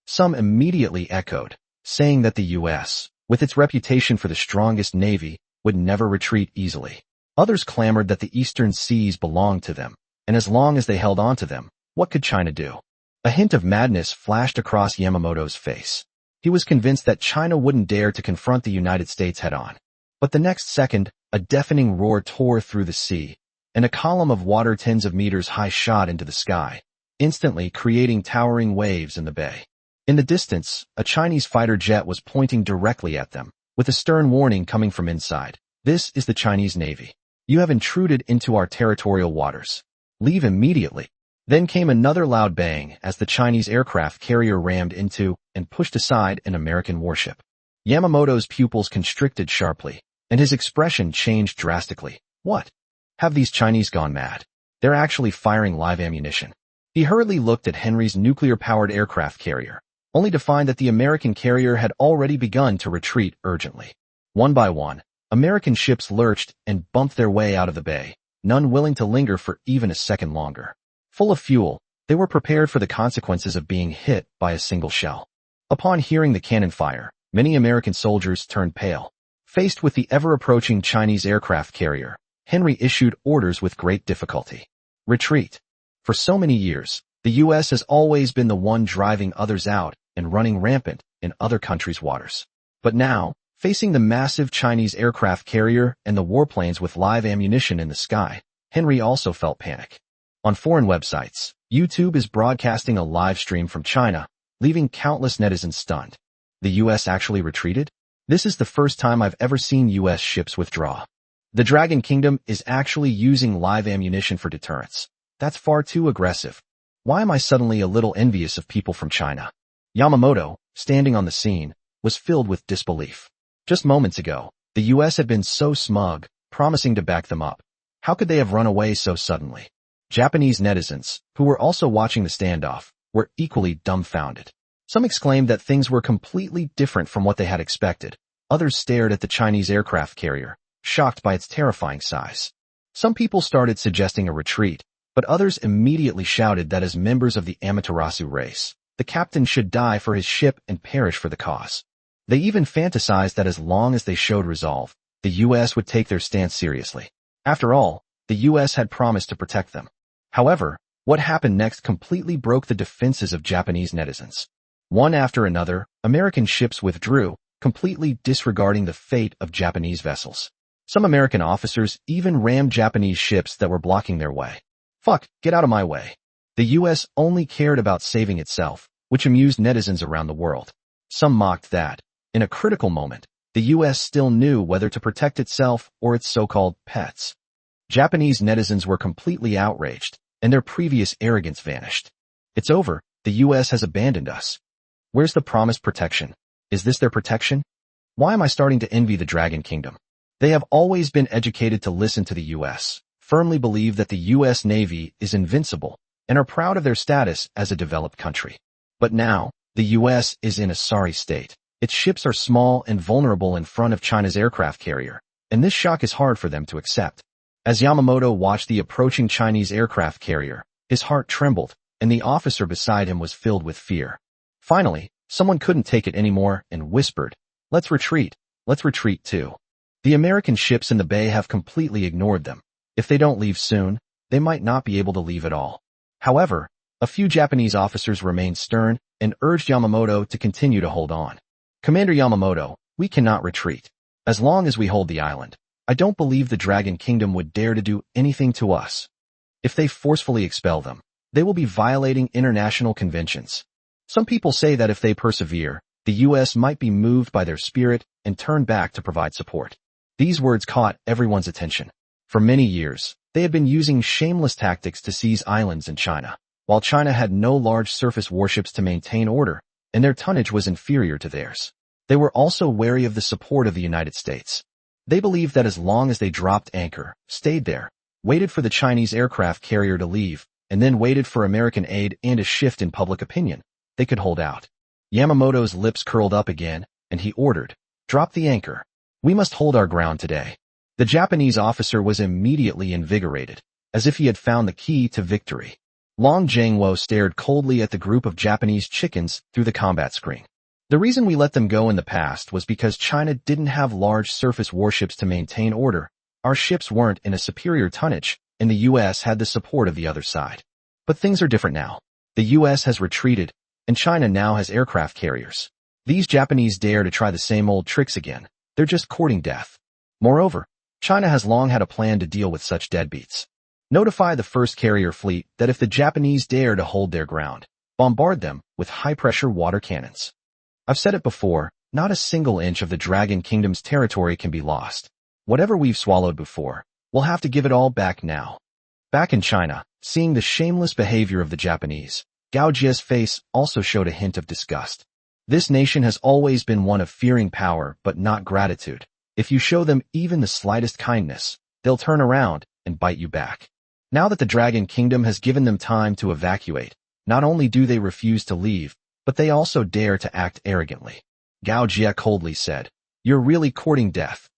Some immediately echoed, saying that the U.S., with its reputation for the strongest navy, would never retreat easily. Others clamored that the eastern seas belonged to them, and as long as they held on to them, what could China do? A hint of madness flashed across Yamamoto's face. He was convinced that China wouldn't dare to confront the United States head-on. But the next second, a deafening roar tore through the sea, and a column of water tens of meters high shot into the sky, instantly creating towering waves in the bay. In the distance, a Chinese fighter jet was pointing directly at them, with a stern warning coming from inside. "This is the Chinese Navy. You have intruded into our territorial waters. Leave immediately." Then came another loud bang as the Chinese aircraft carrier rammed into and pushed aside an American warship. Yamamoto's pupils constricted sharply, and his expression changed drastically. What? Have these Chinese gone mad? They're actually firing live ammunition. He hurriedly looked at Henry's nuclear-powered aircraft carrier, only to find that the American carrier had already begun to retreat urgently. One by one, American ships lurched and bumped their way out of the bay, none willing to linger for even a second longer. Full of fuel, they were prepared for the consequences of being hit by a single shell. Upon hearing the cannon fire, many American soldiers turned pale. Faced with the ever-approaching Chinese aircraft carrier, Henry issued orders with great difficulty. Retreat. For so many years, the U.S. has always been the one driving others out and running rampant in other countries' waters. But now, facing the massive Chinese aircraft carrier and the warplanes with live ammunition in the sky, Henry also felt panic. On foreign websites, YouTube is broadcasting a live stream from China, leaving countless netizens stunned. The U.S. actually retreated? This is the first time I've ever seen U.S. ships withdraw. The Dragon Kingdom is actually using live ammunition for deterrence. That's far too aggressive. Why am I suddenly a little envious of people from China? Yamamoto, standing on the scene, was filled with disbelief. Just moments ago, the U.S. had been so smug, promising to back them up. How could they have run away so suddenly? Japanese netizens, who were also watching the standoff, were equally dumbfounded. Some exclaimed that things were completely different from what they had expected. Others stared at the Chinese aircraft carrier, shocked by its terrifying size. Some people started suggesting a retreat, but others immediately shouted that as members of the Amaterasu race, the captain should die for his ship and perish for the cause. They even fantasized that as long as they showed resolve, the U.S. would take their stance seriously. After all, the U.S. had promised to protect them. However, what happened next completely broke the defenses of Japanese netizens. One after another, American ships withdrew, completely disregarding the fate of Japanese vessels. Some American officers even rammed Japanese ships that were blocking their way. Fuck, get out of my way. The U.S. only cared about saving itself, which amused netizens around the world. Some mocked that, in a critical moment, the U.S. still knew whether to protect itself or its so-called pets. Japanese netizens were completely outraged, and their previous arrogance vanished. It's over, the U.S. has abandoned us. Where's the promised protection? Is this their protection? Why am I starting to envy the Dragon Kingdom? They have always been educated to listen to the U.S., firmly believe that the U.S. Navy is invincible, and are proud of their status as a developed country. But now, the US is in a sorry state. Its ships are small and vulnerable in front of China's aircraft carrier, and this shock is hard for them to accept. As Yamamoto watched the approaching Chinese aircraft carrier, his heart trembled, and the officer beside him was filled with fear. Finally, someone couldn't take it anymore and whispered, let's retreat too. The American ships in the bay have completely ignored them. If they don't leave soon, they might not be able to leave at all. However, a few Japanese officers remained stern and urged Yamamoto to continue to hold on. Commander Yamamoto, we cannot retreat. As long as we hold the island, I don't believe the Dragon Kingdom would dare to do anything to us. If they forcefully expel them, they will be violating international conventions. Some people say that if they persevere, the US might be moved by their spirit and turn back to provide support. These words caught everyone's attention. For many years, they had been using shameless tactics to seize islands in China, while China had no large surface warships to maintain order, and their tonnage was inferior to theirs. They were also wary of the support of the United States. They believed that as long as they dropped anchor, stayed there, waited for the Chinese aircraft carrier to leave, and then waited for American aid and a shift in public opinion, they could hold out. Yamamoto's lips curled up again, and he ordered, drop the anchor. We must hold our ground today. The Japanese officer was immediately invigorated, as if he had found the key to victory. Long Jiangwo stared coldly at the group of Japanese chickens through the combat screen. The reason we let them go in the past was because China didn't have large surface warships to maintain order. Our ships weren't in a superior tonnage, and the US had the support of the other side. But things are different now. The US has retreated, and China now has aircraft carriers. These Japanese dare to try the same old tricks again. They're just courting death. Moreover, China has long had a plan to deal with such deadbeats. Notify the first carrier fleet that if the Japanese dare to hold their ground, bombard them with high-pressure water cannons. I've said it before, not a single inch of the Dragon Kingdom's territory can be lost. Whatever we've swallowed before, we'll have to give it all back now. Back in China, seeing the shameless behavior of the Japanese, Gao Jie's face also showed a hint of disgust. This nation has always been one of fearing power but not gratitude. If you show them even the slightest kindness, they'll turn around and bite you back. Now that the Dragon Kingdom has given them time to evacuate, not only do they refuse to leave, but they also dare to act arrogantly. Gao Jie coldly said, "You're really courting death."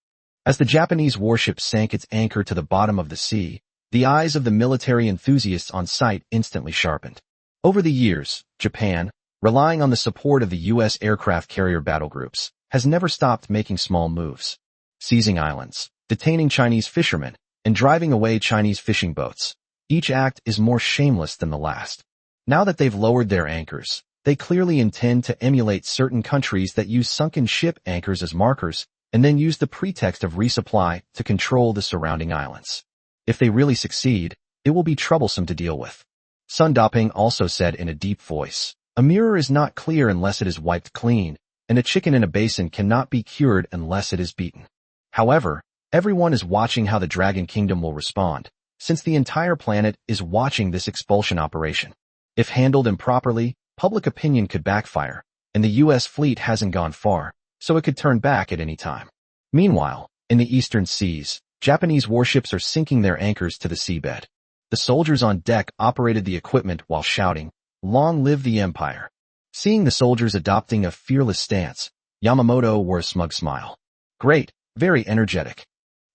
As the Japanese warship sank its anchor to the bottom of the sea, the eyes of the military enthusiasts on site instantly sharpened. Over the years, Japan, relying on the support of the U.S. aircraft carrier battle groups, has never stopped making small moves. Seizing islands, detaining Chinese fishermen, and driving away Chinese fishing boats. Each act is more shameless than the last. Now that they've lowered their anchors, they clearly intend to emulate certain countries that use sunken ship anchors as markers, and then use the pretext of resupply to control the surrounding islands. If they really succeed, it will be troublesome to deal with. Sun Daping also said in a deep voice, "A mirror is not clear unless it is wiped clean, and a chicken in a basin cannot be cured unless it is beaten." However, everyone is watching how the Dragon Kingdom will respond, since the entire planet is watching this expulsion operation. If handled improperly, public opinion could backfire, and the U.S. fleet hasn't gone far, so it could turn back at any time. Meanwhile, in the eastern seas, Japanese warships are sinking their anchors to the seabed. The soldiers on deck operated the equipment while shouting, "Long live the Empire." Seeing the soldiers adopting a fearless stance, Yamamoto wore a smug smile. Great, very energetic.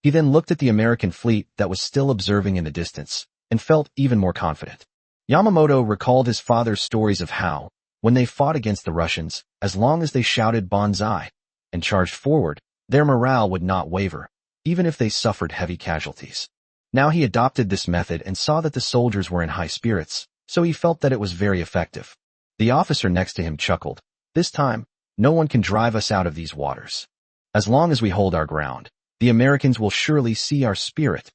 He then looked at the American fleet that was still observing in the distance, and felt even more confident. Yamamoto recalled his father's stories of how, when they fought against the Russians, as long as they shouted "Banzai" and charged forward, their morale would not waver, even if they suffered heavy casualties. Now he adopted this method and saw that the soldiers were in high spirits, so he felt that it was very effective. The officer next to him chuckled. "This time, no one can drive us out of these waters. As long as we hold our ground, the Americans will surely see our spirit."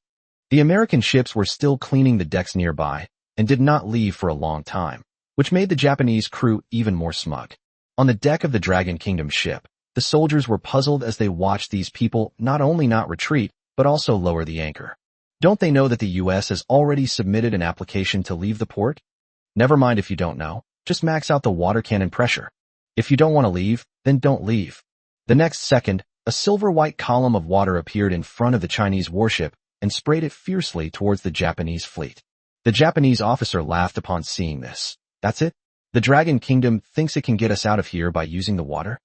The American ships were still cleaning the decks nearby, and did not leave for a long time, which made the Japanese crew even more smug. On the deck of the Dragon Kingdom ship, the soldiers were puzzled as they watched these people not only not retreat, but also lower the anchor. Don't they know that the U.S. has already submitted an application to leave the port? Never mind if you don't know, just max out the water cannon pressure. If you don't want to leave, then don't leave. The next second, a silver-white column of water appeared in front of the Chinese warship and sprayed it fiercely towards the Japanese fleet. The Japanese officer laughed upon seeing this. That's it? The Dragon Kingdom thinks it can get us out of here by using the water?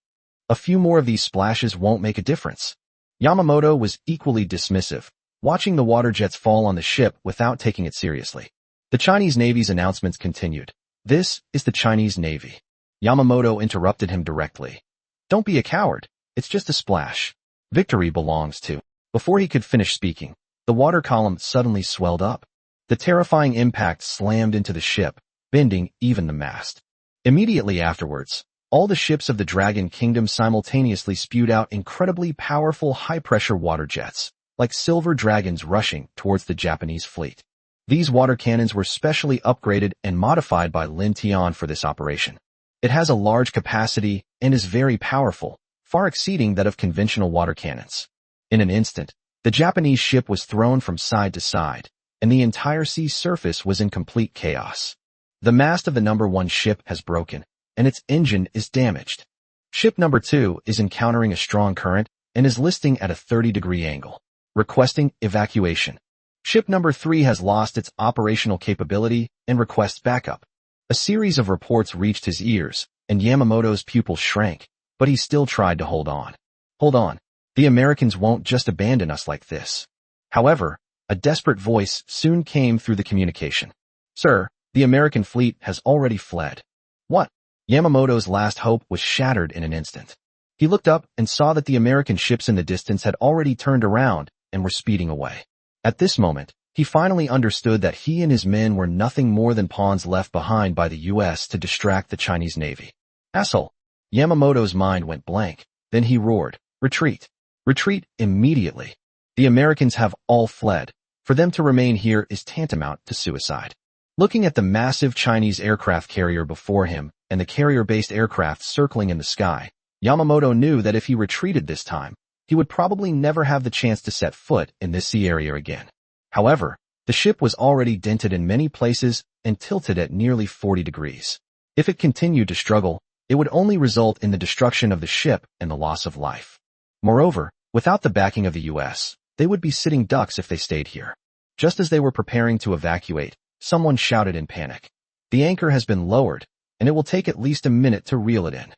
A few more of these splashes won't make a difference. Yamamoto was equally dismissive, watching the water jets fall on the ship without taking it seriously. The Chinese Navy's announcements continued. This is the Chinese Navy. Yamamoto interrupted him directly. Don't be a coward. It's just a splash. Victory belongs to. Before he could finish speaking, the water column suddenly swelled up. The terrifying impact slammed into the ship, bending even the mast. Immediately afterwards, all the ships of the Dragon Kingdom simultaneously spewed out incredibly powerful high-pressure water jets, like silver dragons rushing towards the Japanese fleet. These water cannons were specially upgraded and modified by Lin Tian for this operation. It has a large capacity and is very powerful, far exceeding that of conventional water cannons. In an instant, the Japanese ship was thrown from side to side, and the entire sea surface was in complete chaos. The mast of the number 1 ship has broken, and its engine is damaged. Ship number 2 is encountering a strong current and is listing at a 30-degree angle, requesting evacuation. Ship number 3 has lost its operational capability and requests backup. A series of reports reached his ears, and Yamamoto's pupils shrank, but he still tried to hold on. Hold on. The Americans won't just abandon us like this. However, a desperate voice soon came through the communication. Sir, the American fleet has already fled. What? Yamamoto's last hope was shattered in an instant. He looked up and saw that the American ships in the distance had already turned around and were speeding away. At this moment, he finally understood that he and his men were nothing more than pawns left behind by the U.S. to distract the Chinese Navy. Asshole! Yamamoto's mind went blank. Then he roared, Retreat! Retreat immediately! The Americans have all fled. For them to remain here is tantamount to suicide. Looking at the massive Chinese aircraft carrier before him and the carrier-based aircraft circling in the sky, Yamamoto knew that if he retreated this time, he would probably never have the chance to set foot in this sea area again. However, the ship was already dented in many places and tilted at nearly 40 degrees. If it continued to struggle, it would only result in the destruction of the ship and the loss of life. Moreover, without the backing of the U.S., they would be sitting ducks if they stayed here. Just as they were preparing to evacuate, someone shouted in panic. The anchor has been lowered, and it will take at least a minute to reel it in.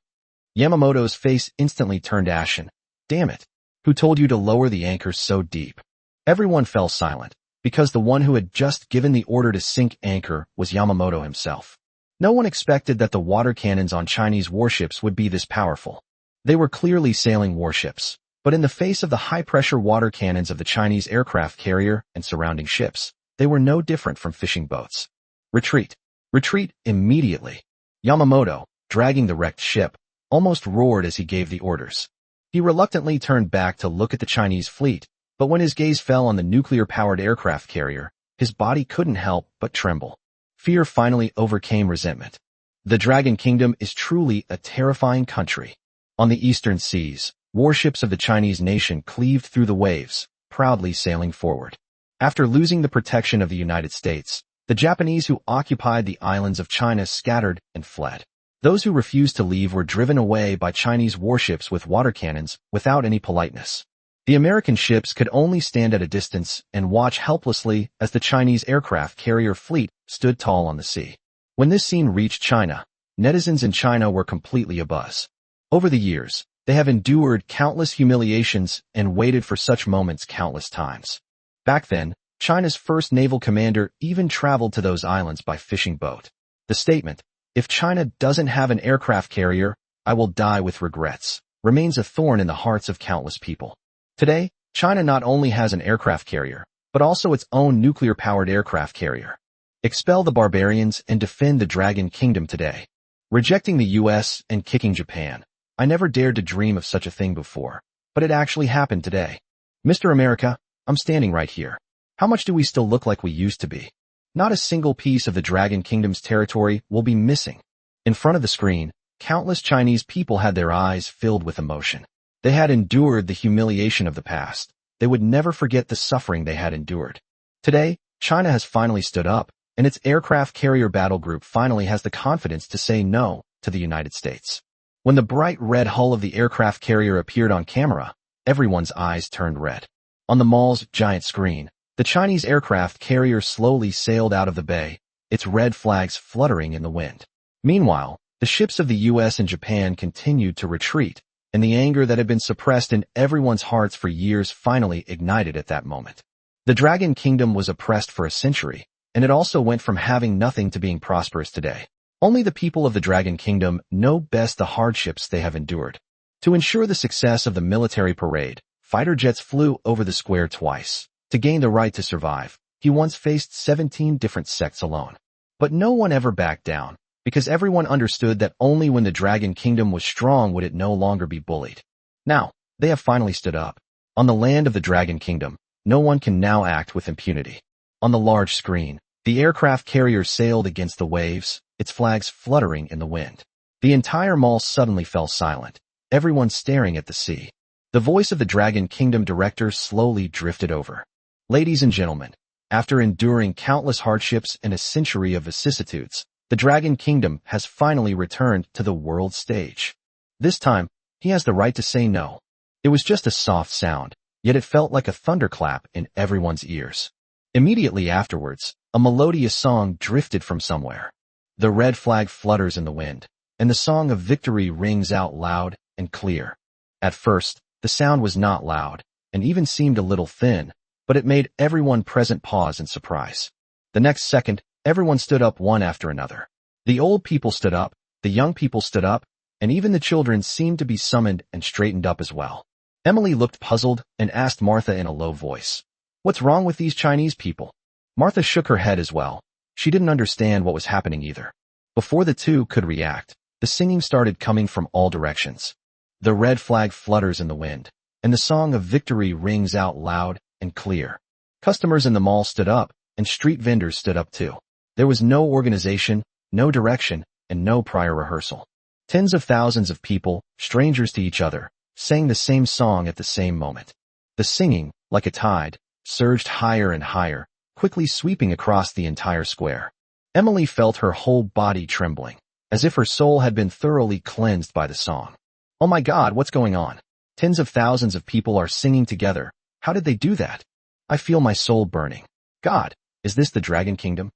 Yamamoto's face instantly turned ashen. Damn it! Who told you to lower the anchor so deep? Everyone fell silent, because the one who had just given the order to sink anchor was Yamamoto himself. No one expected that the water cannons on Chinese warships would be this powerful. They were clearly sailing warships, but in the face of the high-pressure water cannons of the Chinese aircraft carrier and surrounding ships, they were no different from fishing boats. Retreat! Retreat immediately! Yamamoto, dragging the wrecked ship, almost roared as he gave the orders. He reluctantly turned back to look at the Chinese fleet, but when his gaze fell on the nuclear-powered aircraft carrier, his body couldn't help but tremble. Fear finally overcame resentment. The Dragon Kingdom is truly a terrifying country. On the eastern seas, warships of the Chinese nation cleaved through the waves, proudly sailing forward. After losing the protection of the United States, the Japanese who occupied the islands of China scattered and fled. Those who refused to leave were driven away by Chinese warships with water cannons without any politeness. The American ships could only stand at a distance and watch helplessly as the Chinese aircraft carrier fleet stood tall on the sea. When this scene reached China, netizens in China were completely abuzz. Over the years, they have endured countless humiliations and waited for such moments countless times. Back then, China's first naval commander even traveled to those islands by fishing boat. The statement, "If China doesn't have an aircraft carrier, I will die with regrets," remains a thorn in the hearts of countless people. Today, China not only has an aircraft carrier, but also its own nuclear-powered aircraft carrier. Expel the barbarians and defend the Dragon Kingdom today. Rejecting the US and kicking Japan. I never dared to dream of such a thing before, but it actually happened today. Mr. America, I'm standing right here. How much do we still look like we used to be? Not a single piece of the Dragon Kingdom's territory will be missing. In front of the screen, countless Chinese people had their eyes filled with emotion. They had endured the humiliation of the past. They would never forget the suffering they had endured. Today, China has finally stood up, and its aircraft carrier battle group finally has the confidence to say no to the United States. When the bright red hull of the aircraft carrier appeared on camera, everyone's eyes turned red. On the mall's giant screen, The Chinese aircraft carrier slowly sailed out of the bay, its red flags fluttering in the wind. Meanwhile, the ships of the US and Japan continued to retreat, and the anger that had been suppressed in everyone's hearts for years finally ignited at that moment. The Dragon Kingdom was oppressed for a century, and it also went from having nothing to being prosperous today. Only the people of the Dragon Kingdom know best the hardships they have endured. To ensure the success of the military parade, fighter jets flew over the square twice. To gain the right to survive, he once faced 17 different sects alone. But no one ever backed down, because everyone understood that only when the Dragon Kingdom was strong would it no longer be bullied. Now, they have finally stood up. On the land of the Dragon Kingdom, no one can now act with impunity. On the large screen, the aircraft carrier sailed against the waves, its flags fluttering in the wind. The entire mall suddenly fell silent, everyone staring at the sea. The voice of the Dragon Kingdom director slowly drifted over. Ladies and gentlemen, after enduring countless hardships and a century of vicissitudes, the Dragon Kingdom has finally returned to the world stage. This time, he has the right to say no. It was just a soft sound, yet it felt like a thunderclap in everyone's ears. Immediately afterwards, a melodious song drifted from somewhere. The red flag flutters in the wind, and the song of victory rings out loud and clear. At first, the sound was not loud, and even seemed a little thin, but it made everyone present pause in surprise. The next second, everyone stood up one after another. The old people stood up, the young people stood up, and even the children seemed to be summoned and straightened up as well. Emily looked puzzled and asked Martha in a low voice, "What's wrong with these Chinese people?" Martha shook her head as well. She didn't understand what was happening either. Before the two could react, the singing started coming from all directions. The red flag flutters in the wind, and the song of victory rings out loud and clear. Customers in the mall stood up, and street vendors stood up too. There was no organization, no direction, and no prior rehearsal. Tens of thousands of people, strangers to each other, sang the same song at the same moment. The singing, like a tide, surged higher and higher, quickly sweeping across the entire square. Emily felt her whole body trembling, as if her soul had been thoroughly cleansed by the song. Oh my God, what's going on? Tens of thousands of people are singing together. How did they do that? I feel my soul burning. God, is this the Dragon Kingdom?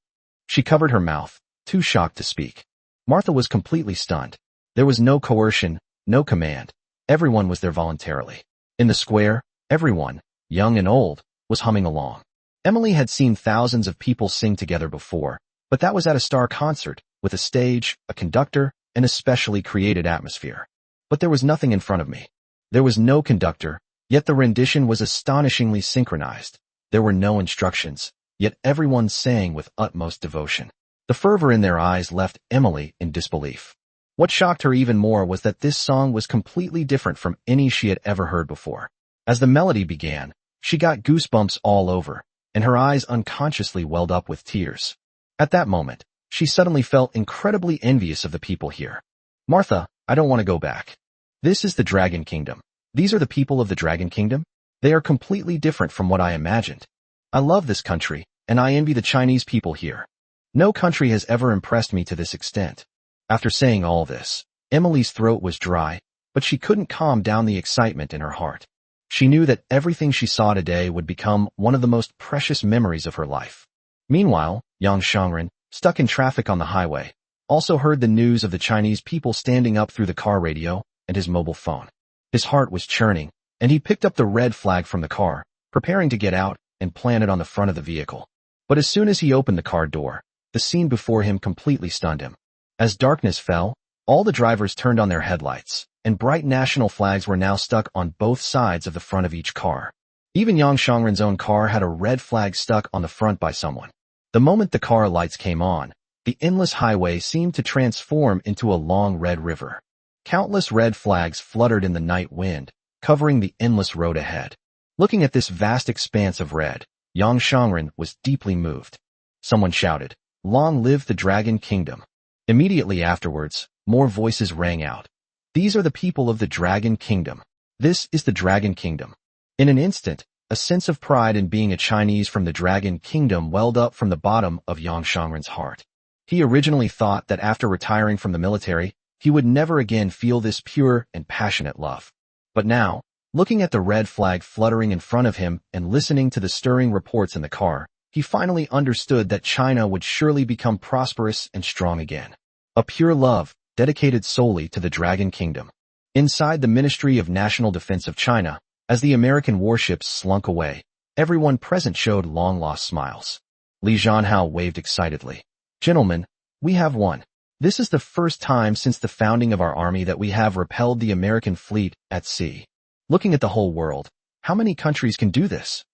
She covered her mouth, too shocked to speak. Martha was completely stunned. There was no coercion, no command. Everyone was there voluntarily. In the square, everyone, young and old, was humming along. Emily had seen thousands of people sing together before, but that was at a star concert, with a stage, a conductor, and a specially created atmosphere. But there was nothing in front of me. There was no conductor, yet the rendition was astonishingly synchronized. There were no instructions, yet everyone sang with utmost devotion. The fervor in their eyes left Emily in disbelief. What shocked her even more was that this song was completely different from any she had ever heard before. As the melody began, she got goosebumps all over, and her eyes unconsciously welled up with tears. At that moment, she suddenly felt incredibly envious of the people here. Martha, I don't want to go back. This is the Dragon Kingdom. These are the people of the Dragon Kingdom? They are completely different from what I imagined. I love this country, and I envy the Chinese people here. No country has ever impressed me to this extent. After saying all this, Emily's throat was dry, but she couldn't calm down the excitement in her heart. She knew that everything she saw today would become one of the most precious memories of her life. Meanwhile, Yang Shangren, stuck in traffic on the highway, also heard the news of the Chinese people standing up through the car radio and his mobile phone. His heart was churning, and he picked up the red flag from the car, preparing to get out and plant it on the front of the vehicle. But as soon as he opened the car door, the scene before him completely stunned him. As darkness fell, all the drivers turned on their headlights, and bright national flags were now stuck on both sides of the front of each car. Even Yang Shangren's own car had a red flag stuck on the front by someone. The moment the car lights came on, the endless highway seemed to transform into a long red river. Countless red flags fluttered in the night wind, covering the endless road ahead. Looking at this vast expanse of red, Yang Shangren was deeply moved. Someone shouted, "Long live the Dragon Kingdom." Immediately afterwards, more voices rang out. These are the people of the Dragon Kingdom. This is the Dragon Kingdom. In an instant, a sense of pride in being a Chinese from the Dragon Kingdom welled up from the bottom of Yang Shangren's heart. He originally thought that after retiring from the military, he would never again feel this pure and passionate love. But now, Looking at the red flag fluttering in front of him and listening to the stirring reports in the car, he finally understood that China would surely become prosperous and strong again. A pure love, dedicated solely to the Dragon Kingdom. Inside the Ministry of National Defense of China, as the American warships slunk away, everyone present showed long-lost smiles. Li Zhanhao waved excitedly. Gentlemen, we have won. This is the first time since the founding of our army that we have repelled the American fleet at sea. Looking at the whole world, how many countries can do this?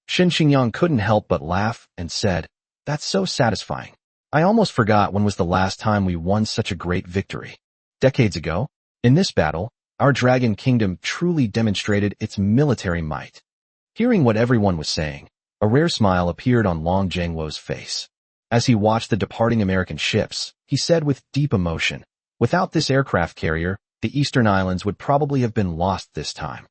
Shen Xingyang couldn't help but laugh and said, "That's so satisfying. I almost forgot when was the last time we won such a great victory. Decades ago, in this battle, our Dragon Kingdom truly demonstrated its military might." Hearing what everyone was saying, a rare smile appeared on Long Zhengluo's face. As he watched the departing American ships, he said with deep emotion, "Without this aircraft carrier, the Eastern Islands would probably have been lost this time."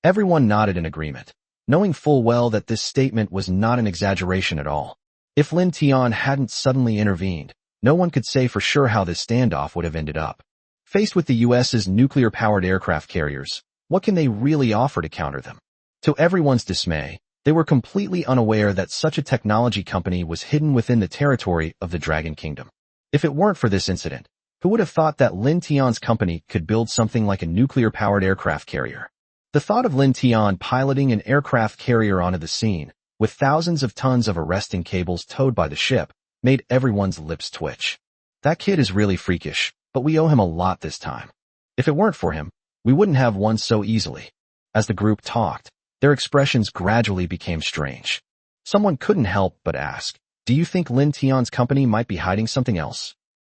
Everyone nodded in agreement, knowing full well that this statement was not an exaggeration at all. If Lin Tian hadn't suddenly intervened, no one could say for sure how this standoff would have ended up. Faced with the U.S.'s nuclear-powered aircraft carriers, what can they really offer to counter them? To everyone's dismay, they were completely unaware that such a technology company was hidden within the territory of the Dragon Kingdom. If it weren't for this incident, who would have thought that Lin Tian's company could build something like a nuclear-powered aircraft carrier? The thought of Lin Tian piloting an aircraft carrier onto the scene, with thousands of tons of arresting cables towed by the ship, made everyone's lips twitch. That kid is really freakish, but we owe him a lot this time. If it weren't for him, we wouldn't have won so easily. As the group talked, their expressions gradually became strange. Someone couldn't help but ask, "Do you think Lin Tian's company might be hiding something else?"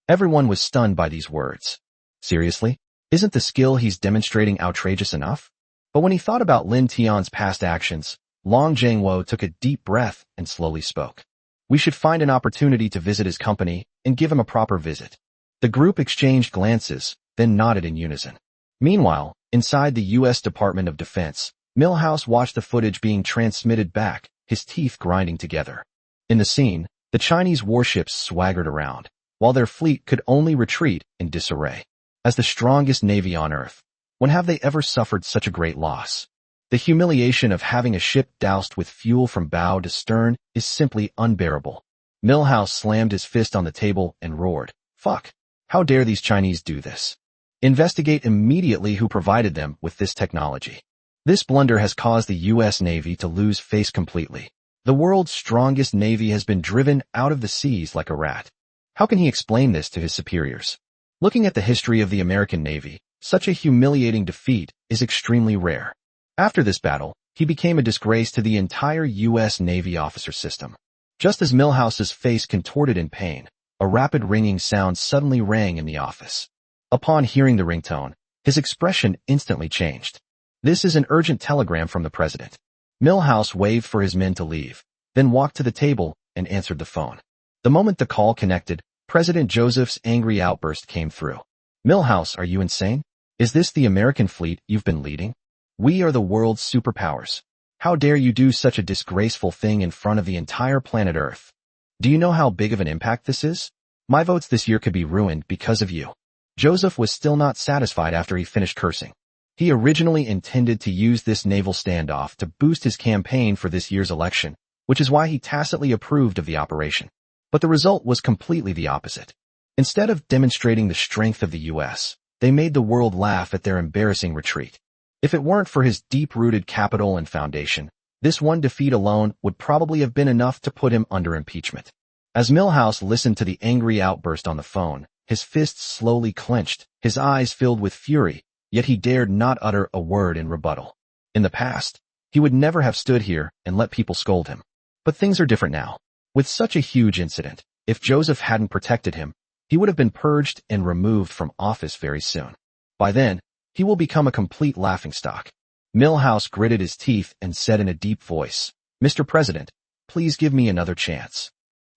Everyone was stunned by these words. Seriously? Isn't the skill he's demonstrating outrageous enough? But when he thought about Lin Tian's past actions, Long Zhengluo took a deep breath and slowly spoke. "We should find an opportunity to visit his company and give him a proper visit." The group exchanged glances, then nodded in unison. Meanwhile, inside the U.S. Department of Defense, Milhouse watched the footage being transmitted back, his teeth grinding together. In the scene, the Chinese warships swaggered around, while their fleet could only retreat in disarray. As the strongest navy on Earth, when have they ever suffered such a great loss? The humiliation of having a ship doused with fuel from bow to stern is simply unbearable. Milhouse slammed his fist on the table and roared, "Fuck! How dare these Chinese do this? Investigate immediately who provided them with this technology. This blunder has caused the U.S. Navy to lose face completely. The world's strongest navy has been driven out of the seas like a rat." How can he explain this to his superiors? Looking at the history of the American Navy, such a humiliating defeat is extremely rare. After this battle, he became a disgrace to the entire U.S. Navy officer system. Just as Milhouse's face contorted in pain, a rapid ringing sound suddenly rang in the office. Upon hearing the ringtone, his expression instantly changed. "This is an urgent telegram from the president." Milhouse waved for his men to leave, then walked to the table and answered the phone. The moment the call connected, President Joseph's angry outburst came through. "Milhouse, are you insane? Is this the American fleet you've been leading? We are the world's superpowers. How dare you do such a disgraceful thing in front of the entire planet Earth? Do you know how big of an impact this is? My votes this year could be ruined because of you." Joseph was still not satisfied after he finished cursing. He originally intended to use this naval standoff to boost his campaign for this year's election, which is why he tacitly approved of the operation. But the result was completely the opposite. Instead of demonstrating the strength of the U.S., they made the world laugh at their embarrassing retreat. If it weren't for his deep-rooted capital and foundation, this one defeat alone would probably have been enough to put him under impeachment. As Milhouse listened to the angry outburst on the phone, his fists slowly clenched, his eyes filled with fury, yet he dared not utter a word in rebuttal. In the past, he would never have stood here and let people scold him. But things are different now. With such a huge incident, if Joseph hadn't protected him, he would have been purged and removed from office very soon. By then, he will become a complete laughingstock. Milhouse gritted his teeth and said in a deep voice, "Mr. President, please give me another chance.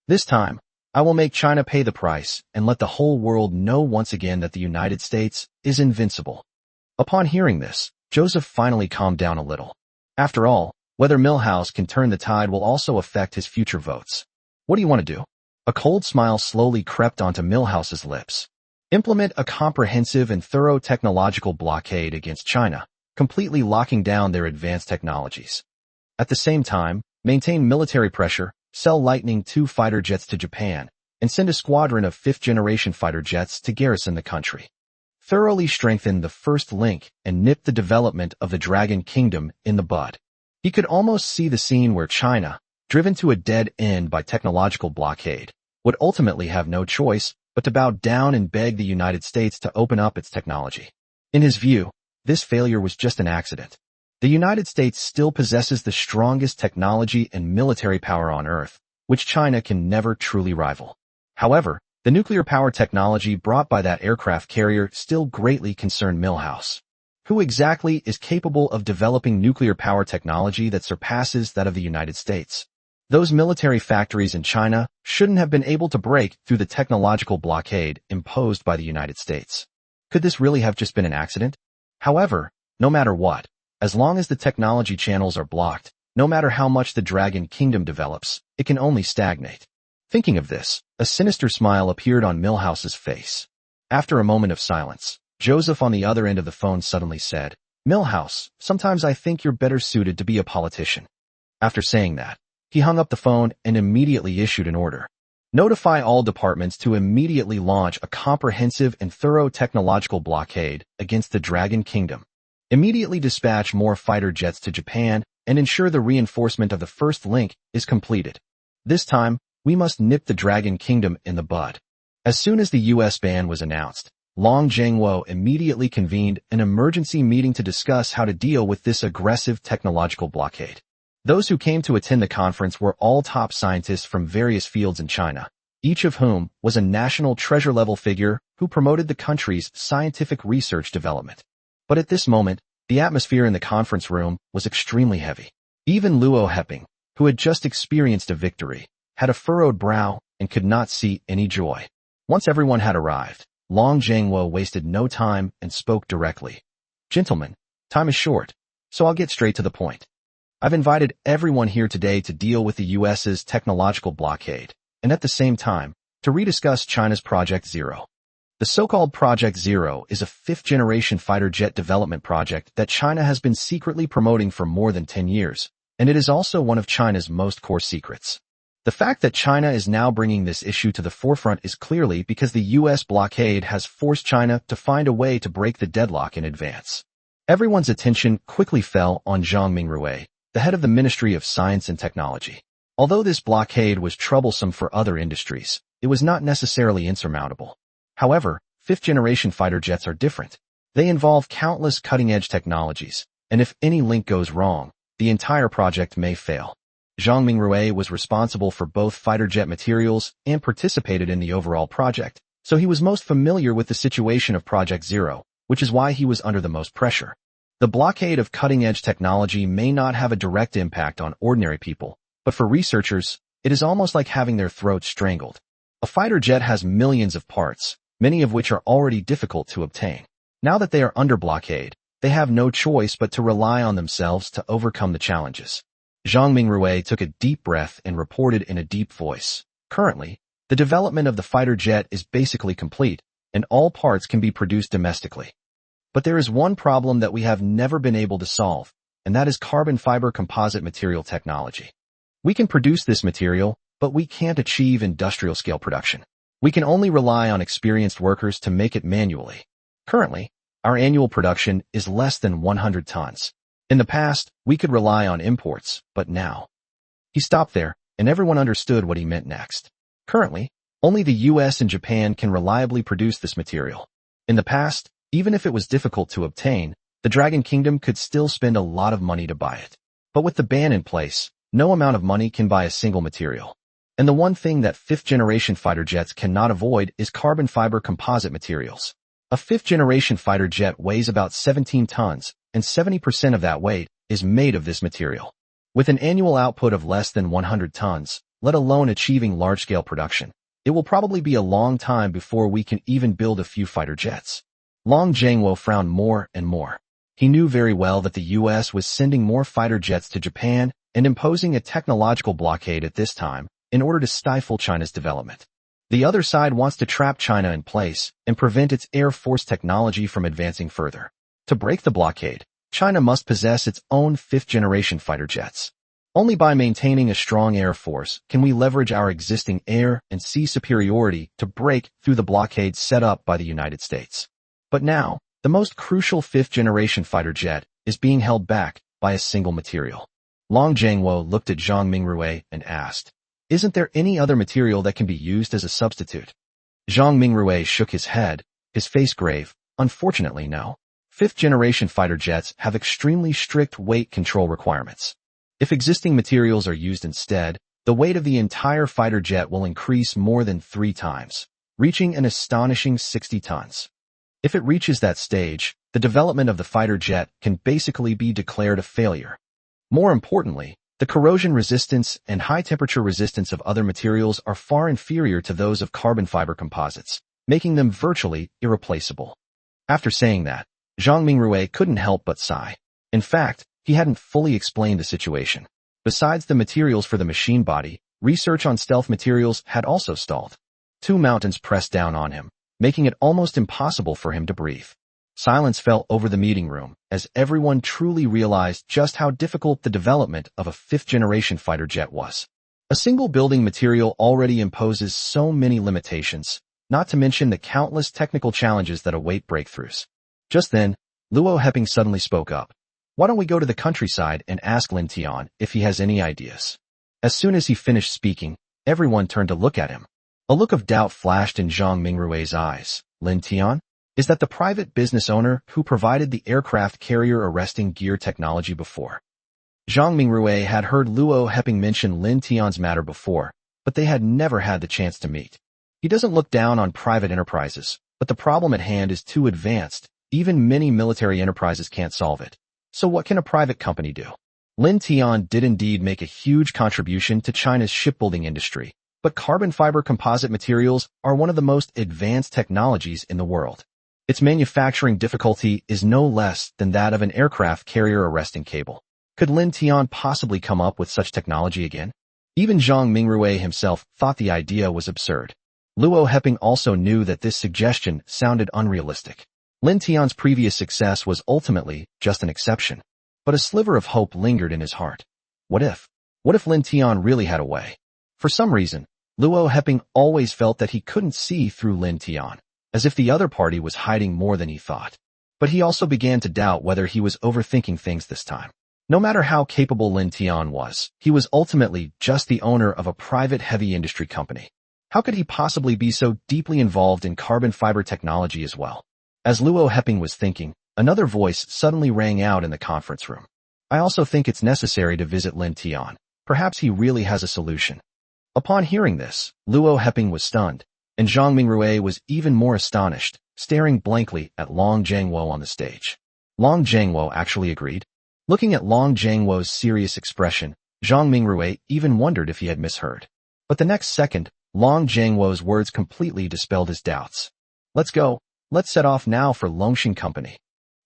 This time, I will make China pay the price and let the whole world know once again that the United States is invincible." Upon hearing this, Joseph finally calmed down a little. After all, whether Milhouse can turn the tide will also affect his future votes. "What do you want to do?" A cold smile slowly crept onto Milhouse's lips. "Implement a comprehensive and thorough technological blockade against China, completely locking down their advanced technologies. At the same time, maintain military pressure, sell Lightning II fighter jets to Japan, and send a squadron of fifth-generation fighter jets to garrison the country. Thoroughly strengthen the first link and nip the development of the Dragon Kingdom in the bud. He could almost see the scene where China, driven to a dead end by technological blockade, would ultimately have no choice but to bow down and beg the United States to open up its technology. In his view, this failure was just an accident. The United States still possesses the strongest technology and military power on Earth, which China can never truly rival. However, the nuclear power technology brought by that aircraft carrier still greatly concerned Milhouse. Who exactly is capable of developing nuclear power technology that surpasses that of the United States? Those military factories in China shouldn't have been able to break through the technological blockade imposed by the United States. Could this really have just been an accident? However, no matter what, as long as the technology channels are blocked, no matter how much the Dragon Kingdom develops, it can only stagnate. Thinking of this, a sinister smile appeared on Milhouse's face. After a moment of silence, Joseph on the other end of the phone suddenly said, "Milhouse, sometimes I think you're better suited to be a politician." After saying that, he hung up the phone and immediately issued an order. Notify all departments to immediately launch a comprehensive and thorough technological blockade against the Dragon Kingdom. Immediately dispatch more fighter jets to Japan and ensure the reinforcement of the first link is completed. This time, we must nip the Dragon Kingdom in the bud. As soon as the U.S. ban was announced, Long Zhengguo immediately convened an emergency meeting to discuss how to deal with this aggressive technological blockade. Those who came to attend the conference were all top scientists from various fields in China, each of whom was a national treasure-level figure who promoted the country's scientific research development. But at this moment, the atmosphere in the conference room was extremely heavy. Even Luo Heping, who had just experienced a victory, had a furrowed brow and could not see any joy. Once everyone had arrived, Long Zhengguo wasted no time and spoke directly. "Gentlemen, time is short, so I'll get straight to the point. I've invited everyone here today to deal with the U.S.'s technological blockade, and at the same time, to rediscuss China's Project Zero. The so-called Project Zero is a fifth-generation fighter jet development project that China has been secretly promoting for more than 10 years, and it is also one of China's most core secrets. The fact that China is now bringing this issue to the forefront is clearly because the U.S. blockade has forced China to find a way to break the deadlock in advance." Everyone's attention quickly fell on Zhang Mingrui, the head of the Ministry of Science and Technology. Although this blockade was troublesome for other industries, it was not necessarily insurmountable. However, fifth-generation fighter jets are different. They involve countless cutting-edge technologies, and if any link goes wrong, the entire project may fail. Zhang Mingrui was responsible for both fighter jet materials and participated in the overall project, so he was most familiar with the situation of Project Zero, which is why he was under the most pressure. The blockade of cutting-edge technology may not have a direct impact on ordinary people, but for researchers, it is almost like having their throats strangled. A fighter jet has millions of parts, many of which are already difficult to obtain. Now that they are under blockade, they have no choice but to rely on themselves to overcome the challenges. Zhang Mingrui took a deep breath and reported in a deep voice. "Currently, the development of the fighter jet is basically complete, and all parts can be produced domestically. But there is one problem that we have never been able to solve, and that is carbon fiber composite material technology. We can produce this material, but we can't achieve industrial-scale production. We can only rely on experienced workers to make it manually. Currently, our annual production is less than 100 tons. In the past, we could rely on imports, but now." He stopped there, and everyone understood what he meant next. Currently, only the US and Japan can reliably produce this material. In the past, even if it was difficult to obtain, the Dragon Kingdom could still spend a lot of money to buy it. But with the ban in place, no amount of money can buy a single material. And the one thing that fifth-generation fighter jets cannot avoid is carbon fiber composite materials. A fifth-generation fighter jet weighs about 17 tons, and 70% of that weight is made of this material. With an annual output of less than 100 tons, let alone achieving large-scale production, it will probably be a long time before we can even build a few fighter jets. Long Zhengguo frowned more and more. He knew very well that the U.S. was sending more fighter jets to Japan and imposing a technological blockade at this time in order to stifle China's development. The other side wants to trap China in place and prevent its Air Force technology from advancing further. To break the blockade, China must possess its own fifth-generation fighter jets. Only by maintaining a strong air force can we leverage our existing air and sea superiority to break through the blockade set up by the United States. But now, the most crucial fifth-generation fighter jet is being held back by a single material. Long Jiangwo looked at Zhang Mingrui and asked, "Isn't there any other material that can be used as a substitute?" Zhang Mingrui shook his head, his face grave. "Unfortunately, no. Fifth-generation fighter jets have extremely strict weight control requirements. If existing materials are used instead, the weight of the entire fighter jet will increase more than 3 times, reaching an astonishing 60 tons. If it reaches that stage, the development of the fighter jet can basically be declared a failure. More importantly, the corrosion resistance and high-temperature resistance of other materials are far inferior to those of carbon fiber composites, making them virtually irreplaceable." After saying that, Zhang Mingrui couldn't help but sigh. In fact, he hadn't fully explained the situation. Besides the materials for the machine body, research on stealth materials had also stalled. 2 mountains pressed down on him, making it almost impossible for him to breathe. Silence fell over the meeting room as everyone truly realized just how difficult the development of a fifth-generation fighter jet was. A single building material already imposes so many limitations, not to mention the countless technical challenges that await breakthroughs. Just then, Luo Heping suddenly spoke up. "Why don't we go to the countryside and ask Lin Tian if he has any ideas?" As soon as he finished speaking, everyone turned to look at him. A look of doubt flashed in Zhang Mingrui's eyes. "Lin Tian? Is that the private business owner who provided the aircraft carrier arresting gear technology before?" Zhang Mingrui had heard Luo Heping mention Lin Tian's matter before, but they had never had the chance to meet. He doesn't look down on private enterprises, but the problem at hand is too advanced. Even many military enterprises can't solve it. So what can a private company do? Lin Tian did indeed make a huge contribution to China's shipbuilding industry, but carbon fiber composite materials are one of the most advanced technologies in the world. Its manufacturing difficulty is no less than that of an aircraft carrier arresting cable. Could Lin Tian possibly come up with such technology again? Even Zhang Mingrui himself thought the idea was absurd. Luo Heping also knew that this suggestion sounded unrealistic. Lin Tian's previous success was ultimately just an exception, but a sliver of hope lingered in his heart. What if Lin Tian really had a way? For some reason, Luo Heping always felt that he couldn't see through Lin Tian, as if the other party was hiding more than he thought. But he also began to doubt whether he was overthinking things this time. No matter how capable Lin Tian was, he was ultimately just the owner of a private heavy industry company. How could he possibly be so deeply involved in carbon fiber technology as well? As Luo Heping was thinking, another voice suddenly rang out in the conference room. "I also think it's necessary to visit Lin Tian. Perhaps he really has a solution." Upon hearing this, Luo Heping was stunned, and Zhang Mingrui was even more astonished, staring blankly at Long Jiangwo on the stage. Long Jiangwo actually agreed. Looking at Long Jiangwo's serious expression, Zhang Mingrui even wondered if he had misheard. But the next second, Long Jiangwo's words completely dispelled his doubts. "Let's go. Let's set off now for Longxing Company."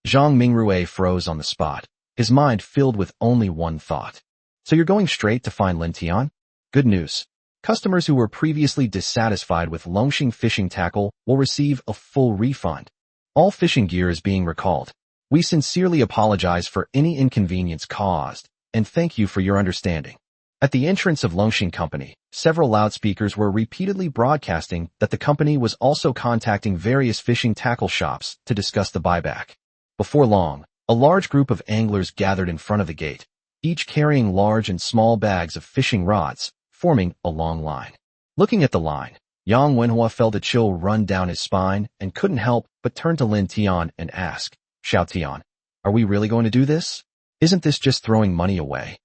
Zhang Mingrui froze on the spot, his mind filled with only one thought. "So you're going straight to find Lin Tian? Good news. Customers who were previously dissatisfied with Longxing fishing tackle will receive a full refund. All fishing gear is being recalled. We sincerely apologize for any inconvenience caused, and thank you for your understanding." At the entrance of Longxing Company, several loudspeakers were repeatedly broadcasting that the company was also contacting various fishing tackle shops to discuss the buyback. Before long, a large group of anglers gathered in front of the gate, each carrying large and small bags of fishing rods, forming a long line. Looking at the line, Yang Wenhua felt a chill run down his spine and couldn't help but turn to Lin Tian and ask, "Xiao Tian, are we really going to do this? Isn't this just throwing money away?"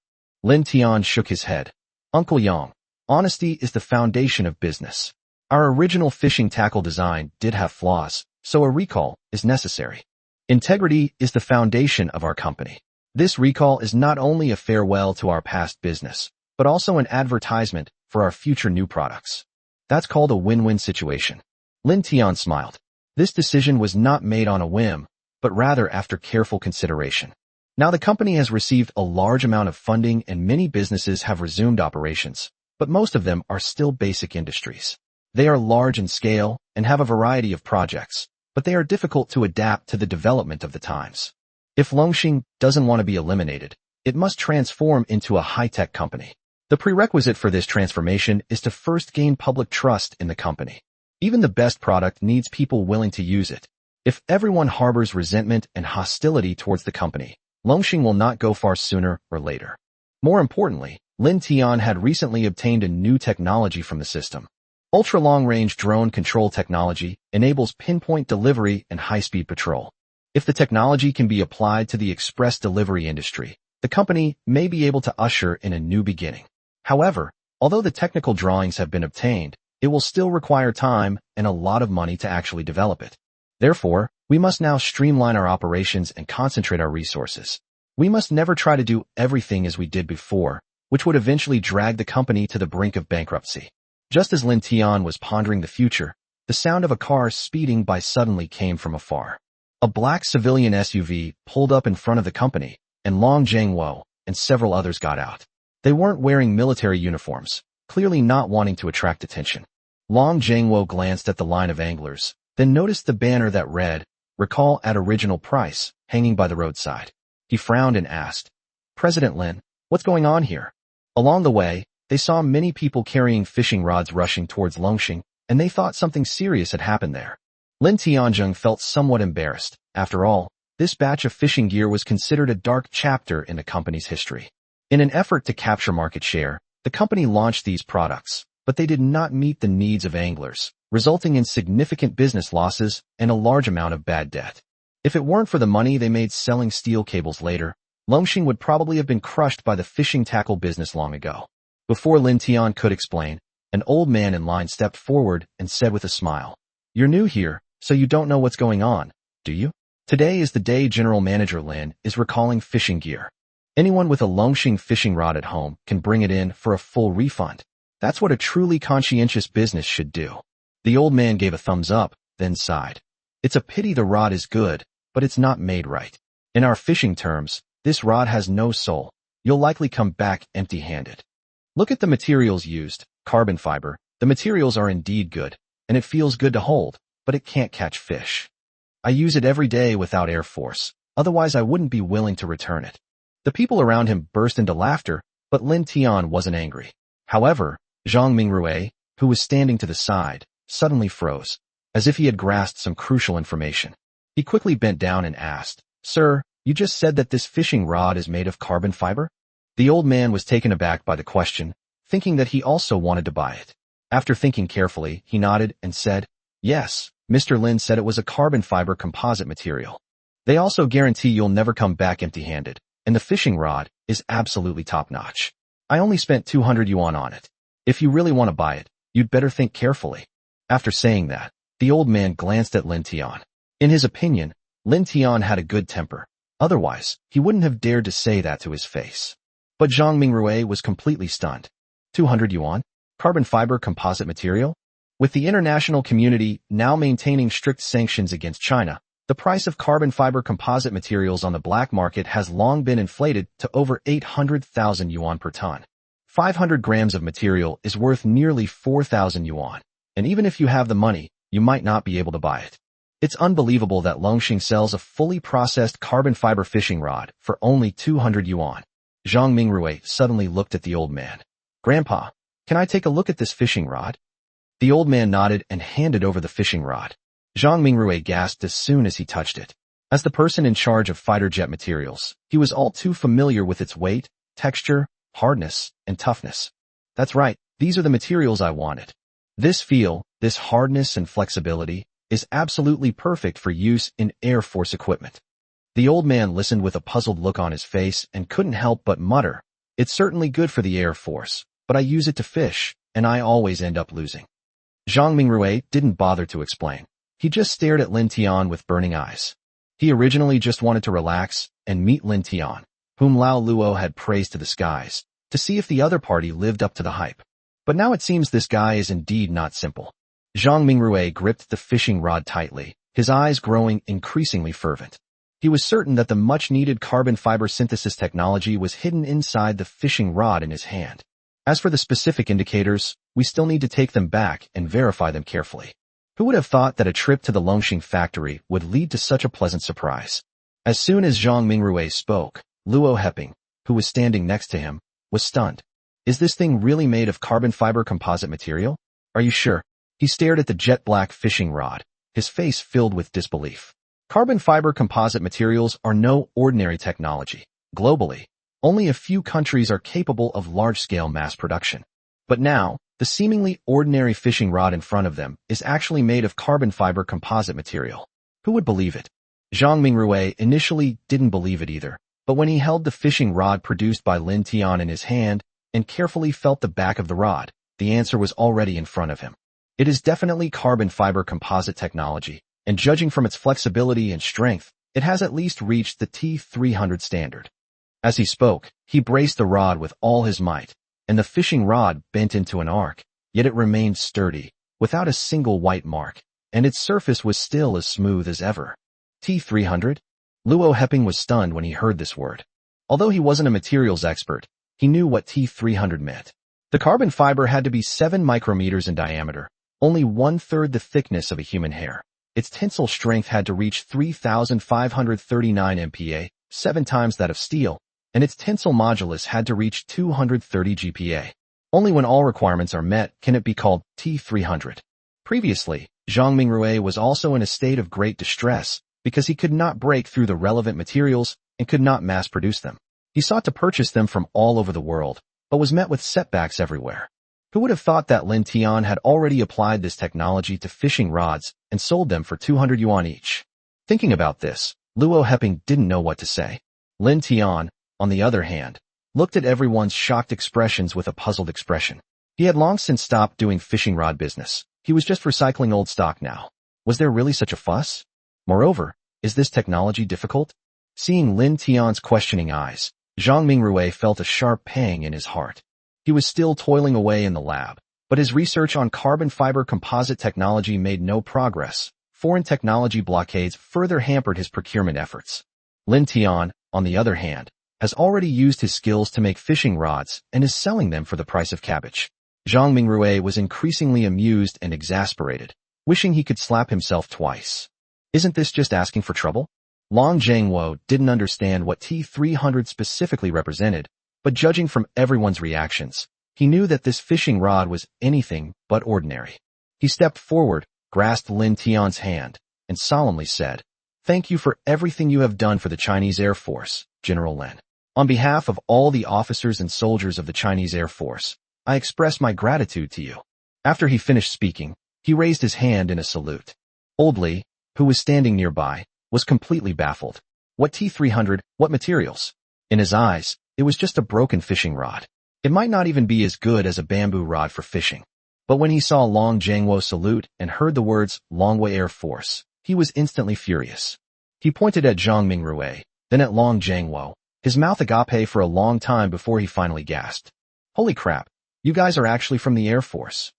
Lin Tian shook his head. "Uncle Yang, honesty is the foundation of business. Our original fishing tackle design did have flaws, so a recall is necessary. Integrity is the foundation of our company. This recall is not only a farewell to our past business, but also an advertisement for our future new products. That's called a win-win situation." Lin Tian smiled. This decision was not made on a whim, but rather after careful consideration. Now the company has received a large amount of funding and many businesses have resumed operations, but most of them are still basic industries. They are large in scale and have a variety of projects, but they are difficult to adapt to the development of the times. If Longxing doesn't want to be eliminated, it must transform into a high-tech company. The prerequisite for this transformation is to first gain public trust in the company. Even the best product needs people willing to use it. If everyone harbors resentment and hostility towards the company, Longxing will not go far sooner or later. More importantly, Lin Tian had recently obtained a new technology from the system. Ultra-long-range drone control technology enables pinpoint delivery and high-speed patrol. If the technology can be applied to the express delivery industry, the company may be able to usher in a new beginning. However, although the technical drawings have been obtained, it will still require time and a lot of money to actually develop it. Therefore, we must now streamline our operations and concentrate our resources. We must never try to do everything as we did before, which would eventually drag the company to the brink of bankruptcy. Just as Lin Tian was pondering the future, the sound of a car speeding by suddenly came from afar. A black civilian SUV pulled up in front of the company, and Long Zhengwo and several others got out. They weren't wearing military uniforms, clearly not wanting to attract attention. Long Zhengwo glanced at the line of anglers, then noticed the banner that read, "Recall at original price," hanging by the roadside. He frowned and asked, "President Lin, what's going on here?" Along the way, they saw many people carrying fishing rods rushing towards Longxing, and they thought something serious had happened there. Lin Tianzheng felt somewhat embarrassed. After all, this batch of fishing gear was considered a dark chapter in the company's history. In an effort to capture market share, the company launched these products, but they did not meet the needs of anglers, resulting in significant business losses and a large amount of bad debt. If it weren't for the money they made selling steel cables later, Longxing would probably have been crushed by the fishing tackle business long ago. Before Lin Tian could explain, an old man in line stepped forward and said with a smile, "You're new here, so you don't know what's going on, do you? Today is the day General Manager Lin is recalling fishing gear. Anyone with a Longxing fishing rod at home can bring it in for a full refund. That's what a truly conscientious business should do." The old man gave a thumbs up, then sighed. "It's a pity the rod is good, but it's not made right. In our fishing terms, this rod has no soul. You'll likely come back empty-handed. Look at the materials used, carbon fiber. The materials are indeed good, and it feels good to hold, but it can't catch fish. I use it every day without air force, otherwise I wouldn't be willing to return it." The people around him burst into laughter, but Lin Tian wasn't angry. However, Zhang Mingrui, who was standing to the side, suddenly froze, as if he had grasped some crucial information. He quickly bent down and asked, "Sir, you just said that this fishing rod is made of carbon fiber?" The old man was taken aback by the question, thinking that he also wanted to buy it. After thinking carefully, he nodded and said, "Yes, Mr. Lin said it was a carbon fiber composite material. They also guarantee you'll never come back empty-handed, and the fishing rod is absolutely top-notch. I only spent 200 yuan on it. If you really want to buy it, you'd better think carefully." After saying that, the old man glanced at Lin Tian. In his opinion, Lin Tian had a good temper. Otherwise, he wouldn't have dared to say that to his face. But Zhang Mingrui was completely stunned. 200 yuan? Carbon fiber composite material? With the international community now maintaining strict sanctions against China, the price of carbon fiber composite materials on the black market has long been inflated to over 800,000 yuan per ton. 500 grams of material is worth nearly 4,000 yuan, and even if you have the money, you might not be able to buy it. It's unbelievable that Longxing sells a fully processed carbon fiber fishing rod for only 200 yuan. Zhang Mingrui suddenly looked at the old man. "Grandpa, can I take a look at this fishing rod?" The old man nodded and handed over the fishing rod. Zhang Mingrui gasped as soon as he touched it. As the person in charge of fighter jet materials, he was all too familiar with its weight, texture, hardness, and toughness. "That's right, these are the materials I wanted. This feel, this hardness and flexibility, is absolutely perfect for use in Air Force equipment." The old man listened with a puzzled look on his face and couldn't help but mutter, "It's certainly good for the Air Force, but I use it to fish, and I always end up losing." Zhang Mingrui didn't bother to explain. He just stared at Lin Tian with burning eyes. He originally just wanted to relax and meet Lin Tian, whom Lao Luo had praised to the skies, to see if the other party lived up to the hype. But now it seems this guy is indeed not simple. Zhang Mingrui gripped the fishing rod tightly, his eyes growing increasingly fervent. He was certain that the much-needed carbon fiber synthesis technology was hidden inside the fishing rod in his hand. As for the specific indicators, we still need to take them back and verify them carefully. Who would have thought that a trip to the Longxing factory would lead to such a pleasant surprise? As soon as Zhang Mingrui spoke, Luo Heping, who was standing next to him, was stunned. Is this thing really made of carbon fiber composite material? Are you sure? He stared at the jet black fishing rod, his face filled with disbelief. Carbon fiber composite materials are no ordinary technology. Globally, only a few countries are capable of large-scale mass production. But now, the seemingly ordinary fishing rod in front of them is actually made of carbon fiber composite material. Who would believe it? Zhang Mingrui initially didn't believe it either, but when he held the fishing rod produced by Lin Tian in his hand and carefully felt the back of the rod, the answer was already in front of him. It is definitely carbon fiber composite technology, and judging from its flexibility and strength, it has at least reached the T300 standard. As he spoke, he braced the rod with all his might, and the fishing rod bent into an arc, yet it remained sturdy, without a single white mark, and its surface was still as smooth as ever. T300? Luo Heping was stunned when he heard this word. Although he wasn't a materials expert, he knew what T300 meant. The carbon fiber had to be 7 micrometers in diameter, only 1/3 the thickness of a human hair. Its tensile strength had to reach 3,539 MPa, 7 times that of steel, and its tensile modulus had to reach 230 GPa. Only when all requirements are met can it be called T300. Previously, Zhang Mingrui was also in a state of great distress because he could not break through the relevant materials and could not mass produce them. He sought to purchase them from all over the world, but was met with setbacks everywhere. Who would have thought that Lin Tian had already applied this technology to fishing rods and sold them for 200 yuan each? Thinking about this, Luo Heping didn't know what to say. Lin Tian, on the other hand, looked at everyone's shocked expressions with a puzzled expression. He had long since stopped doing fishing rod business. He was just recycling old stock now. Was there really such a fuss? Moreover, is this technology difficult? Seeing Lin Tian's questioning eyes, Zhang Mingrui felt a sharp pang in his heart. He was still toiling away in the lab, but his research on carbon fiber composite technology made no progress. Foreign technology blockades further hampered his procurement efforts. Lin Tian, on the other hand, has already used his skills to make fishing rods and is selling them for the price of cabbage. Zhang Mingrui was increasingly amused and exasperated, wishing he could slap himself twice. Isn't this just asking for trouble? Long Zhangwo didn't understand what T300 specifically represented, but judging from everyone's reactions, he knew that this fishing rod was anything but ordinary. He stepped forward, grasped Lin Tian's hand, and solemnly said, "Thank you for everything you have done for the Chinese Air Force, General Lin. On behalf of all the officers and soldiers of the Chinese Air Force, I express my gratitude to you." After he finished speaking, he raised his hand in a salute. Old Li, who was standing nearby, was completely baffled. What T300, what materials? In his eyes, it was just a broken fishing rod. It might not even be as good as a bamboo rod for fishing. But when he saw Long Zhangwo salute and heard the words Longwei Air Force, he was instantly furious. He pointed at Zhang Mingrui, then at Long Zhangwo, his mouth agape for a long time before he finally gasped. "Holy crap, you guys are actually from the Air Force."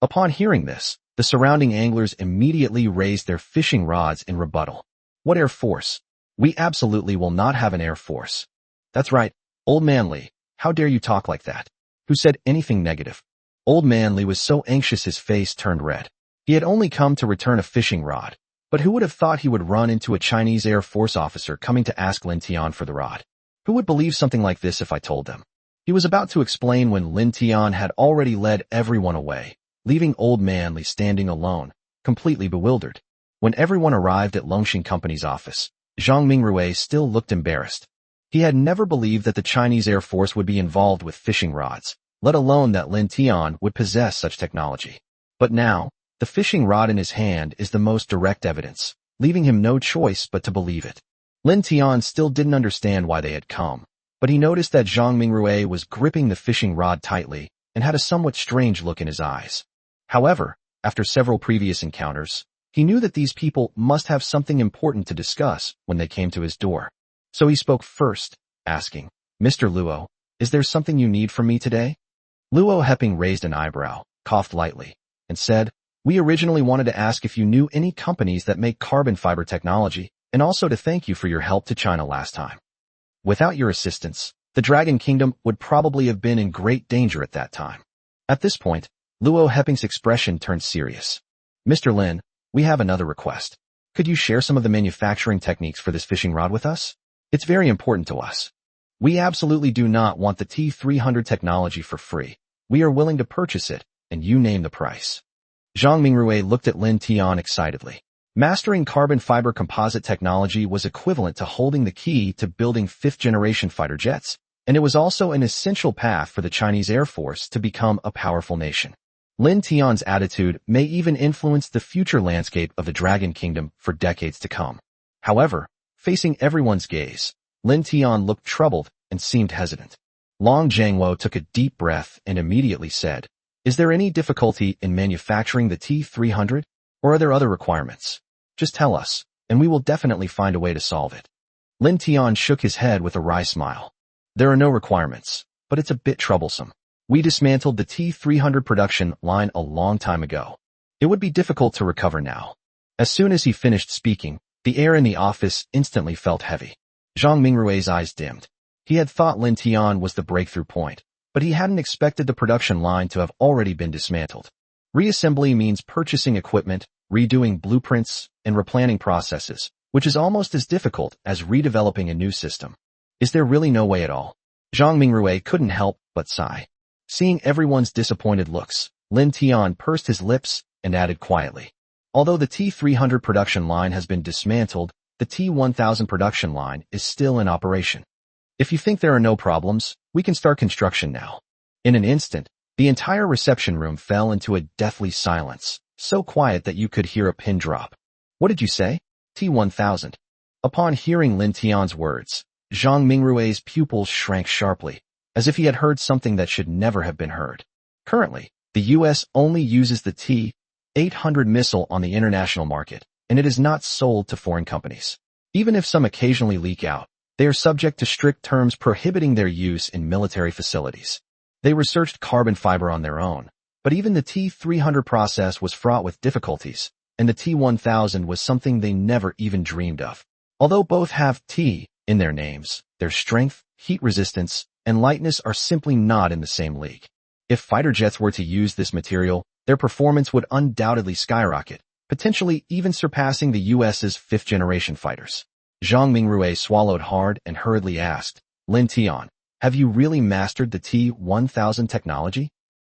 Upon hearing this, the surrounding anglers immediately raised their fishing rods in rebuttal. "What Air Force? We absolutely will not have an Air Force." "That's right, Old Man Li, how dare you talk like that?" Who said anything negative? Old Man Li was so anxious his face turned red. He had only come to return a fishing rod, but who would have thought he would run into a Chinese Air Force officer coming to ask Lin Tian for the rod? Who would believe something like this if I told them? He was about to explain when Lin Tian had already led everyone away, leaving Old Man Li standing alone, completely bewildered. When everyone arrived at Longxing Company's office, Zhang Mingrui still looked embarrassed. He had never believed that the Chinese Air Force would be involved with fishing rods, let alone that Lin Tian would possess such technology. But now, the fishing rod in his hand is the most direct evidence, leaving him no choice but to believe it. Lin Tian still didn't understand why they had come, but he noticed that Zhang Mingrui was gripping the fishing rod tightly and had a somewhat strange look in his eyes. However, after several previous encounters, he knew that these people must have something important to discuss when they came to his door. So he spoke first, asking, "Mr. Luo, is there something you need from me today?" Luo Heping raised an eyebrow, coughed lightly, and said, "We originally wanted to ask if you knew any companies that make carbon fiber technology, and also to thank you for your help to China last time. Without your assistance, the Dragon Kingdom would probably have been in great danger at that time." At this point, Luo Heping's expression turned serious. "Mr. Lin, we have another request. Could you share some of the manufacturing techniques for this fishing rod with us? It's very important to us. We absolutely do not want the T300 technology for free. We are willing to purchase it, and you name the price. Zhang Mingrui looked at Lin Tian excitedly. Mastering carbon fiber composite technology was equivalent to holding the key to building fifth-generation fighter jets, and it was also an essential path for the Chinese Air Force to become a powerful nation. Lin Tian's attitude may even influence the future landscape of the Dragon Kingdom for decades to come. However, facing everyone's gaze, Lin Tian looked troubled and seemed hesitant. Long Jiangwo took a deep breath and immediately said, "Is there any difficulty in manufacturing the T300, or are there other requirements? Just tell us, and we will definitely find a way to solve it." Lin Tian shook his head with a wry smile. "There are no requirements, but it's a bit troublesome. We dismantled the T300 production line a long time ago. It would be difficult to recover now." As soon as he finished speaking, the air in the office instantly felt heavy. Zhang Mingrui's eyes dimmed. He had thought Lin Tian was the breakthrough point, but he hadn't expected the production line to have already been dismantled. Reassembly means purchasing equipment, redoing blueprints, and replanning processes, which is almost as difficult as redeveloping a new system. Is there really no way at all? Zhang Mingrui couldn't help but sigh. Seeing everyone's disappointed looks, Lin Tian pursed his lips and added quietly, "Although the T300 production line has been dismantled, the T1000 production line is still in operation. If you think there are no problems, we can start construction now." In an instant, the entire reception room fell into a deathly silence, so quiet that you could hear a pin drop. "What did you say? T1000? Upon hearing Lin Tian's words, Zhang Mingrui's pupils shrank sharply, as if he had heard something that should never have been heard. Currently, the U.S. only uses the T-800 missile on the international market, and it is not sold to foreign companies. Even if some occasionally leak out, they are subject to strict terms prohibiting their use in military facilities. They researched carbon fiber on their own, but even the T300 process was fraught with difficulties, and the T1000 was something they never even dreamed of. Although both have T in their names, their strength, heat resistance, and lightness are simply not in the same league. If fighter jets were to use this material, their performance would undoubtedly skyrocket, potentially even surpassing the US's fifth-generation fighters. Zhang Mingrui swallowed hard and hurriedly asked, "Lin Tian, have you really mastered the T1000 technology?"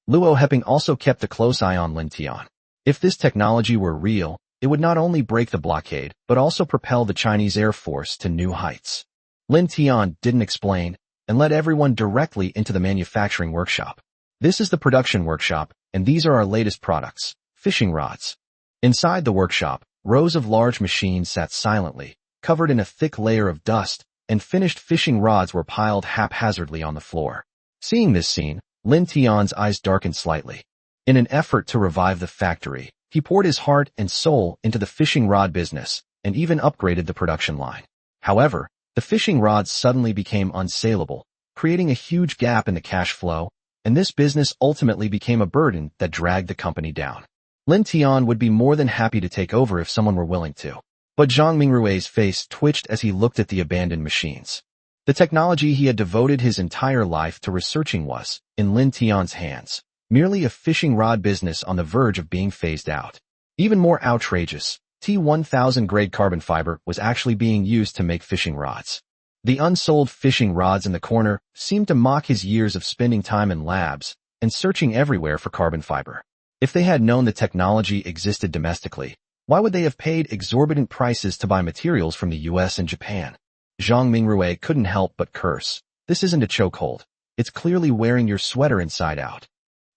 Luo Heping also kept a close eye on Lin Tian. If this technology were real, it would not only break the blockade, but also propel the Chinese Air Force to new heights. Lin Tian didn't explain, and led everyone directly into the manufacturing workshop. "This is the production workshop, and these are our latest products, fishing rods." Inside the workshop, rows of large machines sat silently, covered in a thick layer of dust, and finished fishing rods were piled haphazardly on the floor. Seeing this scene, Lin Tian's eyes darkened slightly. In an effort to revive the factory, he poured his heart and soul into the fishing rod business, and even upgraded the production line. However, the fishing rods suddenly became unsaleable, creating a huge gap in the cash flow, and this business ultimately became a burden that dragged the company down. Lin Tian would be more than happy to take over if someone were willing to. But Zhang Mingrui's face twitched as he looked at the abandoned machines. The technology he had devoted his entire life to researching was, in Lin Tian's hands, merely a fishing rod business on the verge of being phased out. Even more outrageous, T1000 grade carbon fiber was actually being used to make fishing rods. The unsold fishing rods in the corner seemed to mock his years of spending time in labs and searching everywhere for carbon fiber. If they had known the technology existed domestically, why would they have paid exorbitant prices to buy materials from the US and Japan? Zhang Mingrui couldn't help but curse. "This isn't a chokehold. It's clearly wearing your sweater inside out."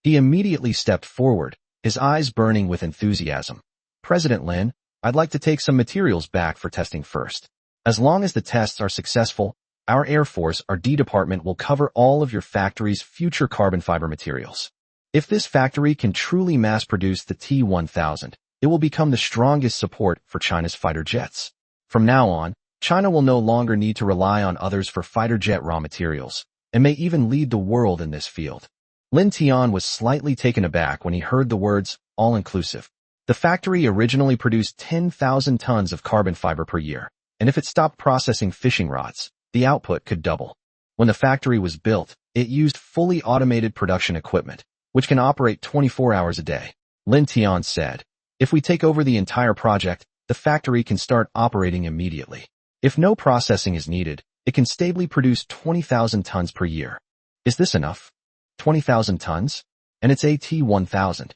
He immediately stepped forward, his eyes burning with enthusiasm. "President Lin, I'd like to take some materials back for testing first. As long as the tests are successful, our Air Force R&D department will cover all of your factory's future carbon fiber materials. If this factory can truly mass-produce the T1000, it will become the strongest support for China's fighter jets. From now on, China will no longer need to rely on others for fighter jet raw materials, and may even lead the world in this field." Lin Tian was slightly taken aback when he heard the words, all-inclusive. The factory originally produced 10,000 tons of carbon fiber per year, and if it stopped processing fishing rods, the output could double. When the factory was built, it used fully automated production equipment, which can operate 24 hours a day. Lin Tian said, "If we take over the entire project, the factory can start operating immediately. If no processing is needed, it can stably produce 20,000 tons per year. Is this enough? 20,000 tons? And it's AT-1000.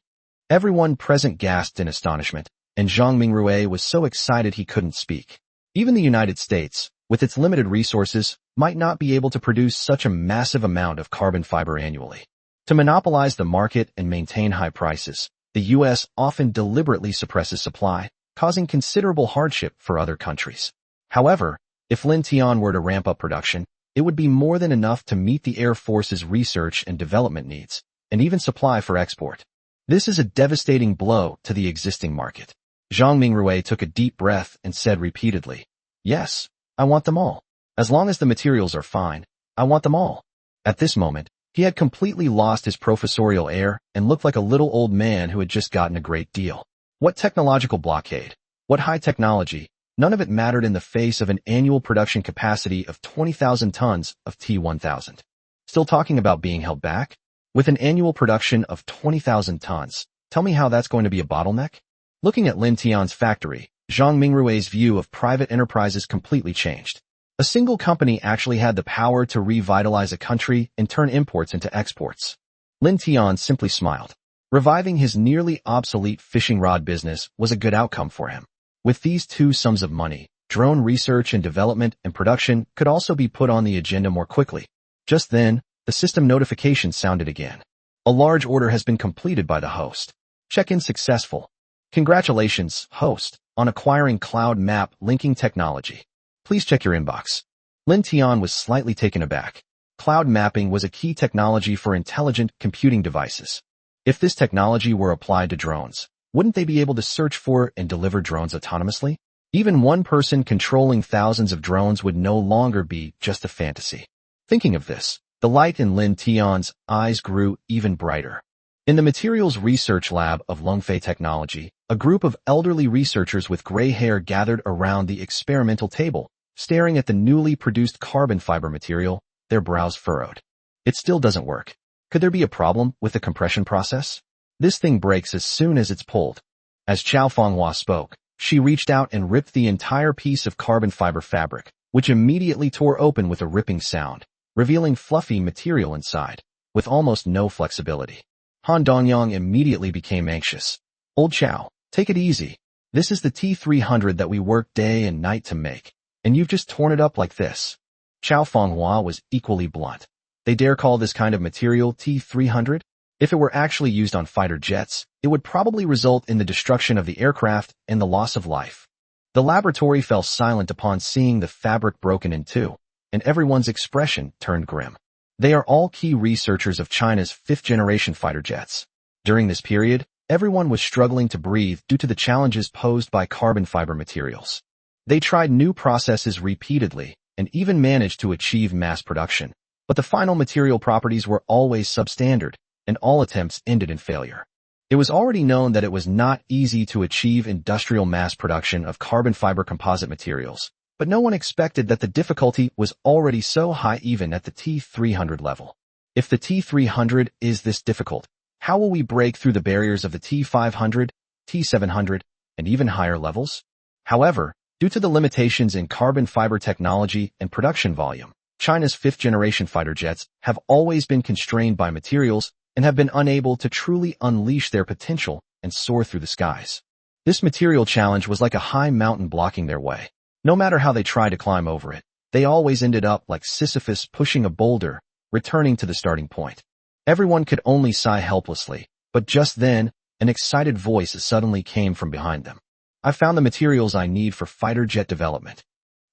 Everyone present gasped in astonishment, and Zhang Mingrui was so excited he couldn't speak. Even the United States, with its limited resources, might not be able to produce such a massive amount of carbon fiber annually. To monopolize the market and maintain high prices, the U.S. often deliberately suppresses supply, causing considerable hardship for other countries. However, if Lin Tian were to ramp up production, it would be more than enough to meet the Air Force's research and development needs, and even supply for export. This is a devastating blow to the existing market. Zhang Mingrui took a deep breath and said repeatedly, "Yes, I want them all. As long as the materials are fine, I want them all." At this moment, he had completely lost his professorial air and looked like a little old man who had just gotten a great deal. What technological blockade? What high technology? None of it mattered in the face of an annual production capacity of 20,000 tons of T-1000. Still talking about being held back? With an annual production of 20,000 tons, tell me how that's going to be a bottleneck? Looking at Lin Tian's factory, Zhang Mingrui's view of private enterprises completely changed. A single company actually had the power to revitalize a country and turn imports into exports. Lin Tian simply smiled. Reviving his nearly obsolete fishing rod business was a good outcome for him. With these two sums of money, drone research and development and production could also be put on the agenda more quickly. Just then, the system notification sounded again. A large order has been completed by the host. Check-in successful. Congratulations, host, on acquiring cloud map linking technology. Please check your inbox. Lin Tian was slightly taken aback. Cloud mapping was a key technology for intelligent computing devices. If this technology were applied to drones, wouldn't they be able to search for and deliver drones autonomously? Even one person controlling thousands of drones would no longer be just a fantasy. Thinking of this, the light in Lin Tian's eyes grew even brighter. In the materials research lab of Longfei Technology, a group of elderly researchers with gray hair gathered around the experimental table, staring at the newly produced carbon fiber material, their brows furrowed. It still doesn't work. Could there be a problem with the compression process? This thing breaks as soon as it's pulled. As Chao Fenghua spoke, she reached out and ripped the entire piece of carbon fiber fabric, which immediately tore open with a ripping sound, revealing fluffy material inside, with almost no flexibility. Han Dongyang immediately became anxious. "Old Chao, take it easy. This is the T-300 that we worked day and night to make, and you've just torn it up like this." Chao Fenghua was equally blunt. They dare call this kind of material T-300? If it were actually used on fighter jets, it would probably result in the destruction of the aircraft and the loss of life. The laboratory fell silent upon seeing the fabric broken in two, and everyone's expression turned grim. They are all key researchers of China's fifth-generation fighter jets. During this period, everyone was struggling to breathe due to the challenges posed by carbon fiber materials. They tried new processes repeatedly and even managed to achieve mass production, but the final material properties were always substandard, and all attempts ended in failure. It was already known that it was not easy to achieve industrial mass production of carbon fiber composite materials, but no one expected that the difficulty was already so high even at the T-300 level. If the T-300 is this difficult, how will we break through the barriers of the T-500, T-700, and even higher levels? However, due to the limitations in carbon fiber technology and production volume, China's fifth-generation fighter jets have always been constrained by materials and have been unable to truly unleash their potential and soar through the skies. This material challenge was like a high mountain blocking their way. No matter how they tried to climb over it, they always ended up like Sisyphus pushing a boulder, returning to the starting point. Everyone could only sigh helplessly, but just then, an excited voice suddenly came from behind them. "I found the materials I need for fighter jet development."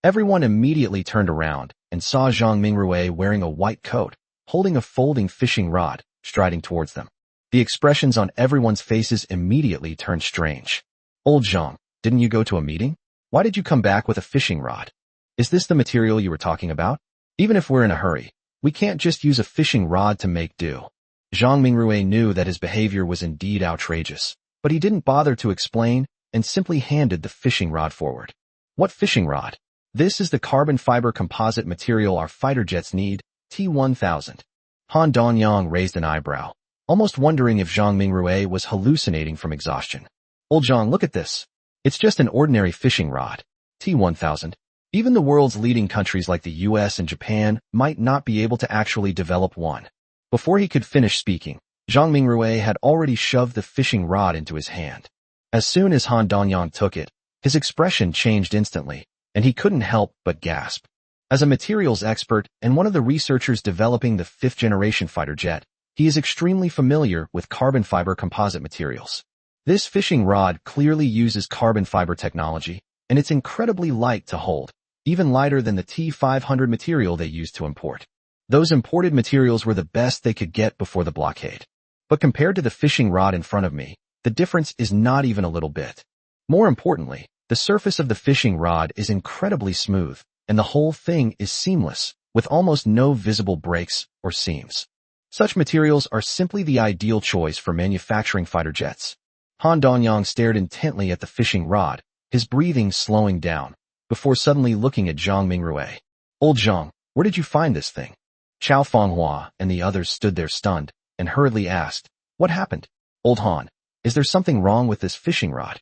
Everyone immediately turned around and saw Zhang Mingrui wearing a white coat, holding a folding fishing rod, striding towards them. The expressions on everyone's faces immediately turned strange. "Old Zhang, didn't you go to a meeting? Why did you come back with a fishing rod? Is this the material you were talking about? Even if we're in a hurry, we can't just use a fishing rod to make do." Zhang Mingrui knew that his behavior was indeed outrageous, but he didn't bother to explain and simply handed the fishing rod forward. "What fishing rod? This is the carbon fiber composite material our fighter jets need, T-1000. Han Dongyang raised an eyebrow, almost wondering if Zhang Mingrui was hallucinating from exhaustion. "Old Zhang, look at this. It's just an ordinary fishing rod. T-1000. Even the world's leading countries like the US and Japan might not be able to actually develop one. Before he could finish speaking, Zhang Mingrui had already shoved the fishing rod into his hand. As soon as Han Donyang took it, his expression changed instantly, and he couldn't help but gasp. As a materials expert and one of the researchers developing the fifth-generation fighter jet, he is extremely familiar with carbon fiber composite materials. This fishing rod clearly uses carbon fiber technology, and it's incredibly light to hold, even lighter than the T500 material they used to import. Those imported materials were the best they could get before the blockade. But compared to the fishing rod in front of me, the difference is not even a little bit. More importantly, the surface of the fishing rod is incredibly smooth, and the whole thing is seamless, with almost no visible breaks or seams. Such materials are simply the ideal choice for manufacturing fighter jets. Han Donyang stared intently at the fishing rod, his breathing slowing down, before suddenly looking at Zhang Mingrui. "Old Zhang, where did you find this thing?" Chao Fenghua and the others stood there stunned, and hurriedly asked, "What happened? Old Han, is there something wrong with this fishing rod?"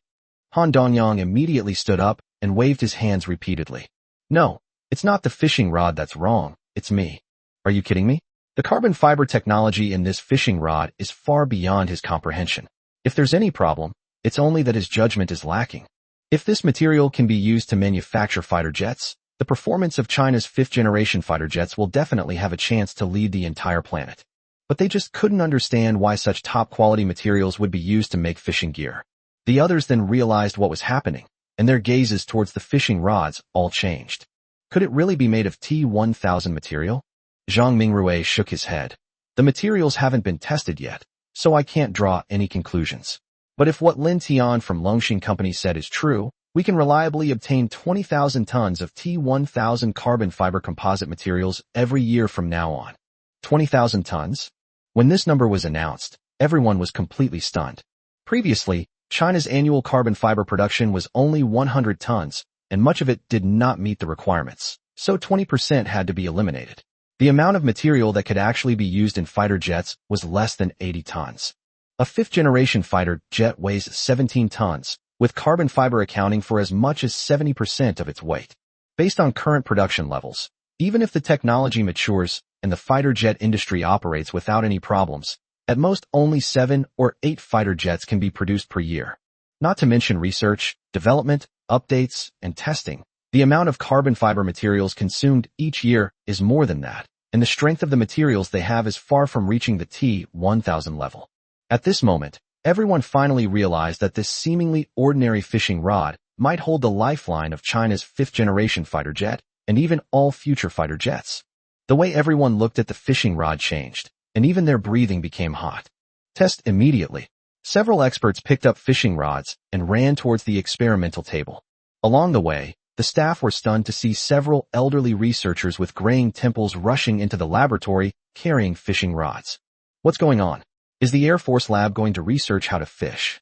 Han Donyang immediately stood up and waved his hands repeatedly. "No, it's not the fishing rod that's wrong, it's me." "Are you kidding me? The carbon fiber technology in this fishing rod is far beyond his comprehension. If there's any problem, it's only that his judgment is lacking. If this material can be used to manufacture fighter jets, the performance of China's fifth-generation fighter jets will definitely have a chance to lead the entire planet." But they just couldn't understand why such top-quality materials would be used to make fishing gear. The others then realized what was happening, and their gazes towards the fishing rods all changed. Could it really be made of T-1000 material? Zhang Mingrui shook his head. "The materials haven't been tested yet, so I can't draw any conclusions. But if what Lin Tian from Longxing Company said is true, we can reliably obtain 20,000 tons of T-1000 carbon fiber composite materials every year from now on." 20,000 tons? When this number was announced, everyone was completely stunned. Previously, China's annual carbon fiber production was only 100 tons, and much of it did not meet the requirements, so 20% had to be eliminated. The amount of material that could actually be used in fighter jets was less than 80 tons. A fifth-generation fighter jet weighs 17 tons, with carbon fiber accounting for as much as 70% of its weight. Based on current production levels, even if the technology matures and the fighter jet industry operates without any problems, at most only 7 or 8 fighter jets can be produced per year. Not to mention research, development, updates, and testing. The amount of carbon fiber materials consumed each year is more than that, and the strength of the materials they have is far from reaching the T-1000 level. At this moment, everyone finally realized that this seemingly ordinary fishing rod might hold the lifeline of China's fifth-generation fighter jet and even all future fighter jets. The way everyone looked at the fishing rod changed, and even their breathing became hot. "Test immediately." Several experts picked up fishing rods and ran towards the experimental table. Along the way, the staff were stunned to see several elderly researchers with graying temples rushing into the laboratory carrying fishing rods. What's going on? Is the Air Force lab going to research how to fish?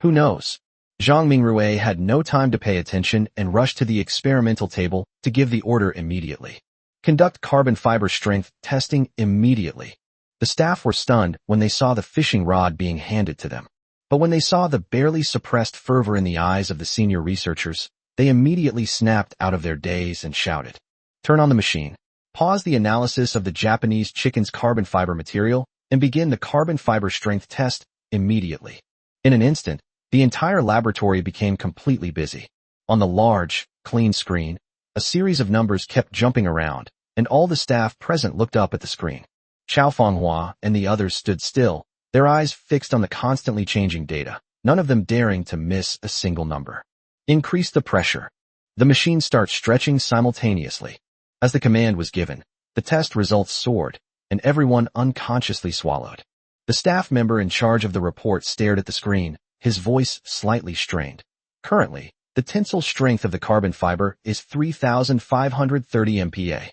Who knows? Zhang Mingrui had no time to pay attention and rushed to the experimental table to give the order immediately. "Conduct carbon fiber strength testing immediately." The staff were stunned when they saw the fishing rod being handed to them. But when they saw the barely suppressed fervor in the eyes of the senior researchers, they immediately snapped out of their daze and shouted, "Turn on the machine. Pause the analysis of the Japanese chicken's carbon fiber material and begin the carbon fiber strength test immediately." In an instant, the entire laboratory became completely busy. On the large, clean screen, a series of numbers kept jumping around, and all the staff present looked up at the screen. Chao Fenghua and the others stood still, their eyes fixed on the constantly changing data, none of them daring to miss a single number. "Increase the pressure." The machine starts stretching simultaneously. As the command was given, the test results soared, and everyone unconsciously swallowed. The staff member in charge of the report stared at the screen, his voice slightly strained. Currently, the tensile strength of the carbon fiber is 3,530 MPa.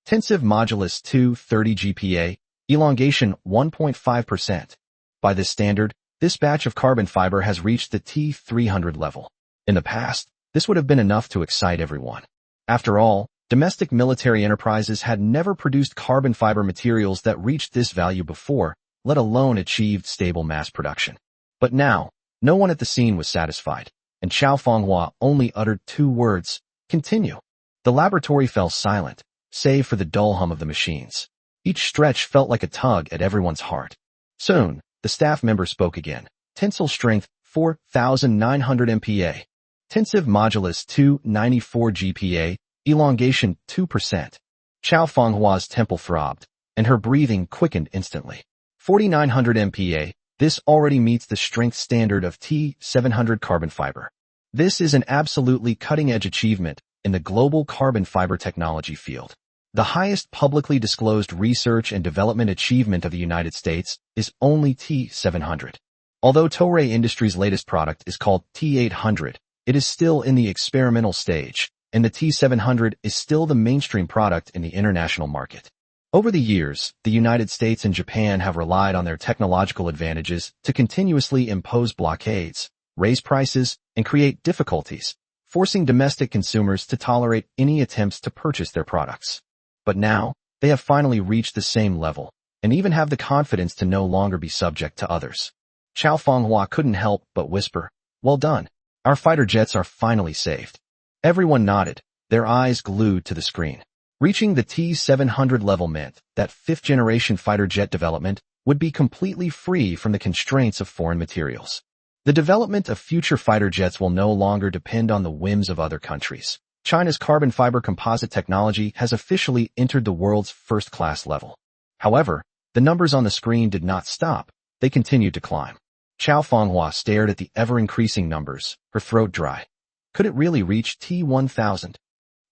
Tensive modulus 230 GPa, elongation 1.5%. By this standard, this batch of carbon fiber has reached the T300 level. In the past, this would have been enough to excite everyone. After all, domestic military enterprises had never produced carbon fiber materials that reached this value before, let alone achieved stable mass production. But now, no one at the scene was satisfied, and Qiao Fenghua only uttered 2 words, "Continue." The laboratory fell silent, save for the dull hum of the machines. Each stretch felt like a tug at everyone's heart. Soon, the staff member spoke again. Tensile strength 4,900 MPa. Tensive modulus 294 GPa, elongation 2%. Qiao Fenghua's temple throbbed, and her breathing quickened instantly. 4,900 MPa, this already meets the strength standard of T700 carbon fiber. This is an absolutely cutting-edge achievement in the global carbon fiber technology field. The highest publicly disclosed research and development achievement of the United States is only T700. Although Toray Industries' latest product is called T800, it is still in the experimental stage, and the T700 is still the mainstream product in the international market. Over the years, the United States and Japan have relied on their technological advantages to continuously impose blockades, raise prices, and create difficulties, forcing domestic consumers to tolerate any attempts to purchase their products. But now, they have finally reached the same level, and even have the confidence to no longer be subject to others. Qiao Fenghua couldn't help but whisper, "Well done. Our fighter jets are finally saved." Everyone nodded, their eyes glued to the screen. Reaching the T700 level meant that fifth-generation fighter jet development would be completely free from the constraints of foreign materials. The development of future fighter jets will no longer depend on the whims of other countries. China's carbon fiber composite technology has officially entered the world's first-class level. However, the numbers on the screen did not stop, they continued to climb. Qiao Fenghua stared at the ever-increasing numbers, her throat dry. Could it really reach T1000?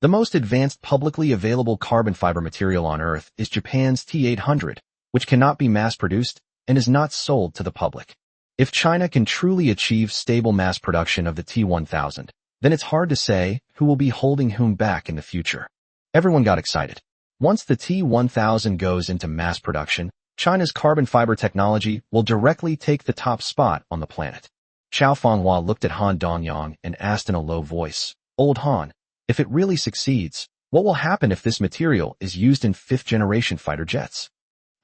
The most advanced publicly available carbon fiber material on Earth is Japan's T800, which cannot be mass-produced and is not sold to the public. If China can truly achieve stable mass production of the T1000, then it's hard to say who will be holding whom back in the future. Everyone got excited. Once the T1000 goes into mass production, China's carbon fiber technology will directly take the top spot on the planet. Qiao Fenghua looked at Han Dongyang and asked in a low voice, "Old Han, if it really succeeds, what will happen if this material is used in fifth-generation fighter jets?"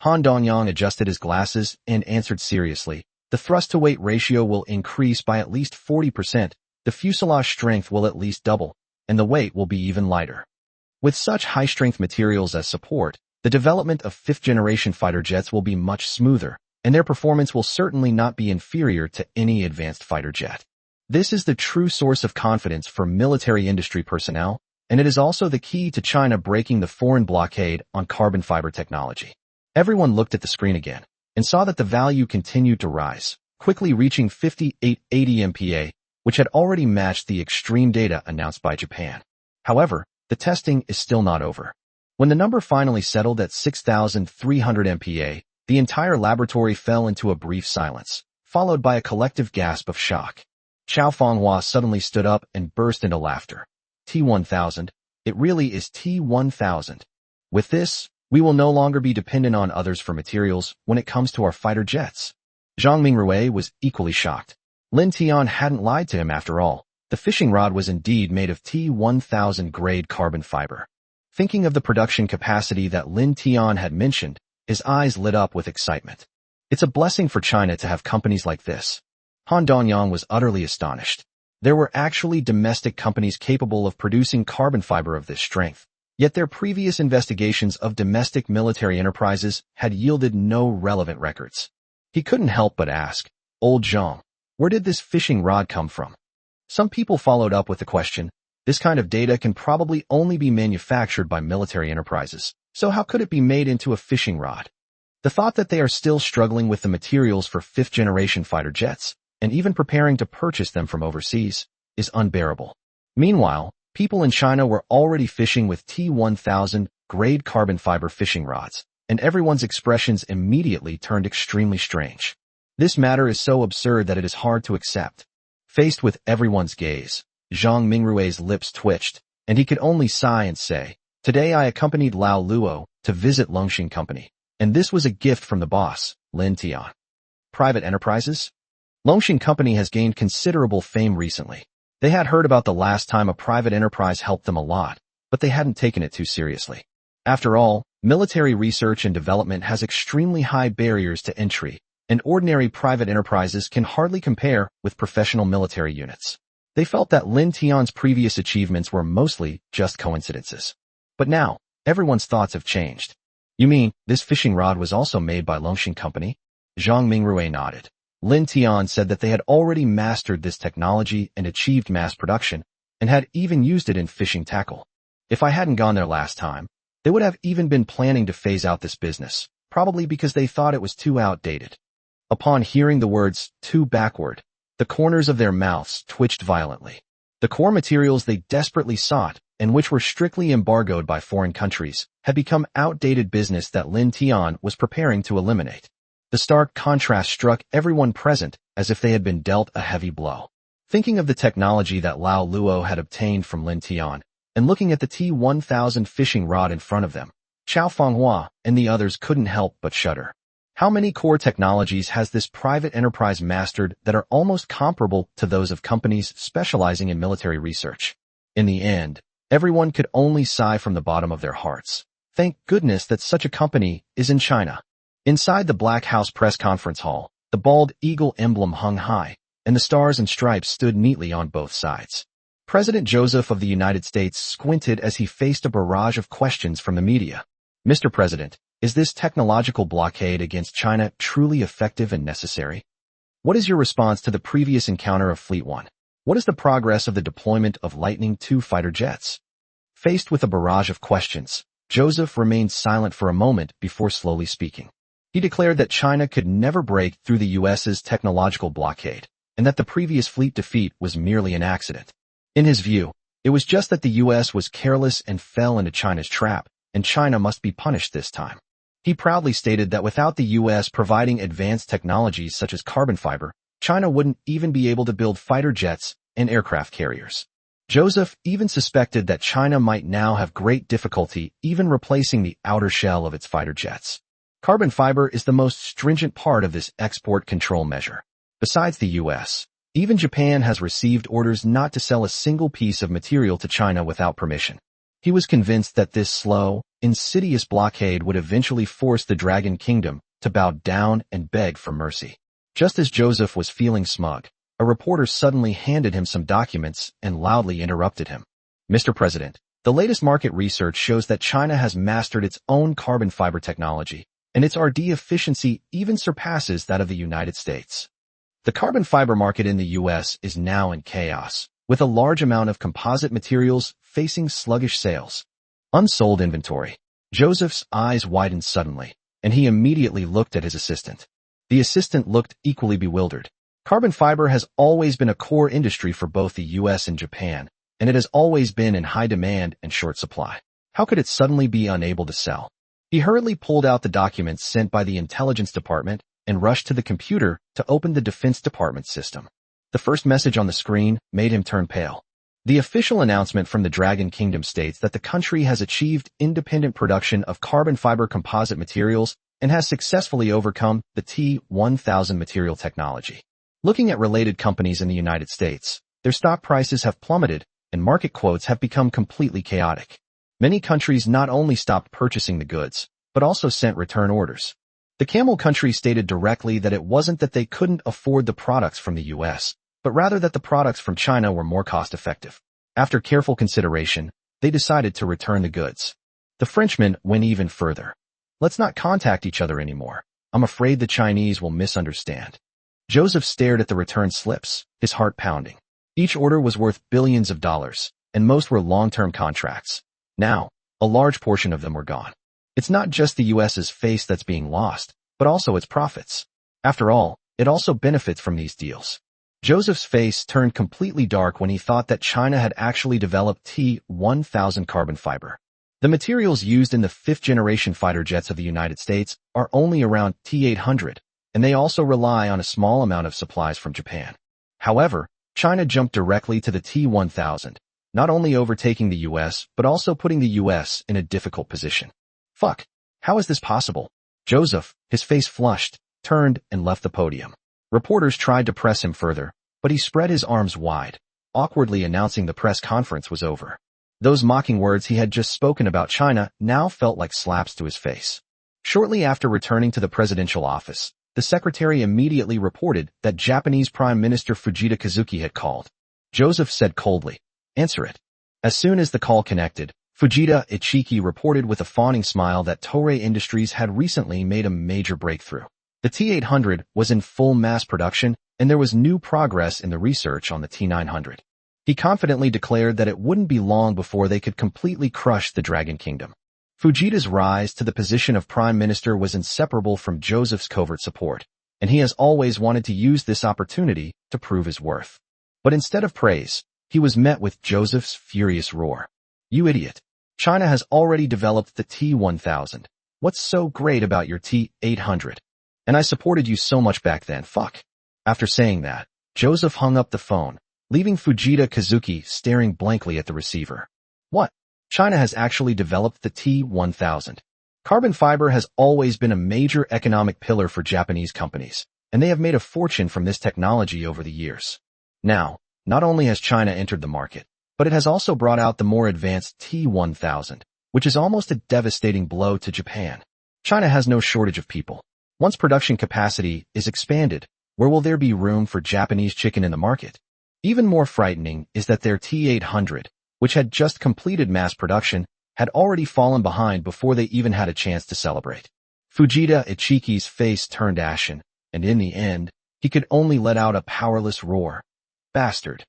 Han Dongyang adjusted his glasses and answered seriously, "The thrust-to-weight ratio will increase by at least 40%, the fuselage strength will at least double, and the weight will be even lighter." With such high-strength materials as support, the development of fifth-generation fighter jets will be much smoother, and their performance will certainly not be inferior to any advanced fighter jet. This is the true source of confidence for military industry personnel, and it is also the key to China breaking the foreign blockade on carbon fiber technology. Everyone looked at the screen again, and saw that the value continued to rise, quickly reaching 5,880 MPa, which had already matched the extreme data announced by Japan. However, the testing is still not over. When the number finally settled at 6,300 MPa, the entire laboratory fell into a brief silence, followed by a collective gasp of shock. Qiao Fenghua suddenly stood up and burst into laughter. T1000, it really is T1000. With this, we will no longer be dependent on others for materials when it comes to our fighter jets. Zhang Mingrui was equally shocked. Lin Tian hadn't lied to him after all. The fishing rod was indeed made of T1000 grade carbon fiber. Thinking of the production capacity that Lin Tian had mentioned, his eyes lit up with excitement. It's a blessing for China to have companies like this. Han Dongyang was utterly astonished. There were actually domestic companies capable of producing carbon fiber of this strength, yet their previous investigations of domestic military enterprises had yielded no relevant records. He couldn't help but ask, "Old Zhang, where did this fishing rod come from?" Some people followed up with the question, "This kind of data can probably only be manufactured by military enterprises, so how could it be made into a fishing rod?" The thought that they are still struggling with the materials for fifth-generation fighter jets, and even preparing to purchase them from overseas, is unbearable. Meanwhile, people in China were already fishing with T1000 grade carbon fiber fishing rods, and everyone's expressions immediately turned extremely strange. This matter is so absurd that it is hard to accept. Faced with everyone's gaze, Zhang Mingrui's lips twitched, and he could only sigh and say, "Today I accompanied Lao Luo to visit Longxing Company, and this was a gift from the boss, Lin Tian." Private enterprises? Longxing Company has gained considerable fame recently. They had heard about the last time a private enterprise helped them a lot, but they hadn't taken it too seriously. After all, military research and development has extremely high barriers to entry, and ordinary private enterprises can hardly compare with professional military units. They felt that Lin Tian's previous achievements were mostly just coincidences. But now, everyone's thoughts have changed. You mean, this fishing rod was also made by Longxing Company? Zhang Mingrui nodded. Lin Tian said that they had already mastered this technology and achieved mass production, and had even used it in fishing tackle. If I hadn't gone there last time, they would have even been planning to phase out this business, probably because they thought it was too outdated. Upon hearing the words, too backward, the corners of their mouths twitched violently. The core materials they desperately sought, and which were strictly embargoed by foreign countries, had become outdated business that Lin Tian was preparing to eliminate. The stark contrast struck everyone present as if they had been dealt a heavy blow. Thinking of the technology that Lao Luo had obtained from Lin Tian, and looking at the T-1000 fishing rod in front of them, Chao Fenghua and the others couldn't help but shudder. How many core technologies has this private enterprise mastered that are almost comparable to those of companies specializing in military research? In the end, everyone could only sigh from the bottom of their hearts. Thank goodness that such a company is in China. Inside the Black House press conference hall, the bald eagle emblem hung high, and the stars and stripes stood neatly on both sides. President Joseph of the United States squinted as he faced a barrage of questions from the media. Mr. President, is this technological blockade against China truly effective and necessary? What is your response to the previous encounter of Fleet 1? What is the progress of the deployment of Lightning II fighter jets? Faced with a barrage of questions, Joseph remained silent for a moment before slowly speaking. He declared that China could never break through the U.S.'s technological blockade, and that the previous fleet defeat was merely an accident. In his view, it was just that the U.S. was careless and fell into China's trap, and China must be punished this time. He proudly stated that without the U.S. providing advanced technologies such as carbon fiber, China wouldn't even be able to build fighter jets and aircraft carriers. Joseph even suspected that China might now have great difficulty even replacing the outer shell of its fighter jets. Carbon fiber is the most stringent part of this export control measure. Besides the U.S., even Japan has received orders not to sell a single piece of material to China without permission. He was convinced that this slow, insidious blockade would eventually force the Dragon Kingdom to bow down and beg for mercy. Just as Joseph was feeling smug, a reporter suddenly handed him some documents and loudly interrupted him. Mr. President, the latest market research shows that China has mastered its own carbon fiber technology, and its R&D efficiency even surpasses that of the United States. The carbon fiber market in the U.S. is now in chaos, with a large amount of composite materials facing sluggish sales. Unsold inventory. Joseph's eyes widened suddenly, and he immediately looked at his assistant. The assistant looked equally bewildered. Carbon fiber has always been a core industry for both the U.S. and Japan, and it has always been in high demand and short supply. How could it suddenly be unable to sell? He hurriedly pulled out the documents sent by the Intelligence Department and rushed to the computer to open the Defense Department's system. The first message on the screen made him turn pale. The official announcement from the Dragon Kingdom states that the country has achieved independent production of carbon fiber composite materials and has successfully overcome the T-1000 material technology. Looking at related companies in the United States, their stock prices have plummeted and market quotes have become completely chaotic. Many countries not only stopped purchasing the goods, but also sent return orders. The Camel country stated directly that it wasn't that they couldn't afford the products from the U.S., but rather that the products from China were more cost-effective. After careful consideration, they decided to return the goods. The Frenchman went even further. Let's not contact each other anymore. I'm afraid the Chinese will misunderstand. Joseph stared at the return slips, his heart pounding. Each order was worth billions of dollars, and most were long-term contracts. Now, a large portion of them were gone. It's not just the U.S.'s face that's being lost, but also its profits. After all, it also benefits from these deals. Joseph's face turned completely dark when he thought that China had actually developed T-1000 carbon fiber. The materials used in the fifth-generation fighter jets of the United States are only around T-800, and they also rely on a small amount of supplies from Japan. However, China jumped directly to the T-1000, not only overtaking the U.S., but also putting the U.S. in a difficult position. Fuck. How is this possible? Joseph, his face flushed, turned and left the podium. Reporters tried to press him further, but he spread his arms wide, awkwardly announcing the press conference was over. Those mocking words he had just spoken about China now felt like slaps to his face. Shortly after returning to the presidential office, the secretary immediately reported that Japanese Prime Minister Fujita Kazuki had called. Joseph said coldly. Answer it. As soon as the call connected, Fujita Ichiki reported with a fawning smile that Toray Industries had recently made a major breakthrough. The T-800 was in full mass production, and there was new progress in the research on the T-900. He confidently declared that it wouldn't be long before they could completely crush the Dragon Kingdom. Fujita's rise to the position of Prime Minister was inseparable from Joseph's covert support, and he has always wanted to use this opportunity to prove his worth. But instead of praise, he was met with Joseph's furious roar. You idiot. China has already developed the T-1000. What's so great about your T-800? And I supported you so much back then, fuck. After saying that, Joseph hung up the phone, leaving Fujita Kazuki staring blankly at the receiver. What? China has actually developed the T-1000. Carbon fiber has always been a major economic pillar for Japanese companies, and they have made a fortune from this technology over the years. Now, not only has China entered the market, but it has also brought out the more advanced T-1000, which is almost a devastating blow to Japan. China has no shortage of people. Once production capacity is expanded, where will there be room for Japanese chicken in the market? Even more frightening is that their T-800, which had just completed mass production, had already fallen behind before they even had a chance to celebrate. Fujita Ichiki's face turned ashen, and in the end, he could only let out a powerless roar. Bastard.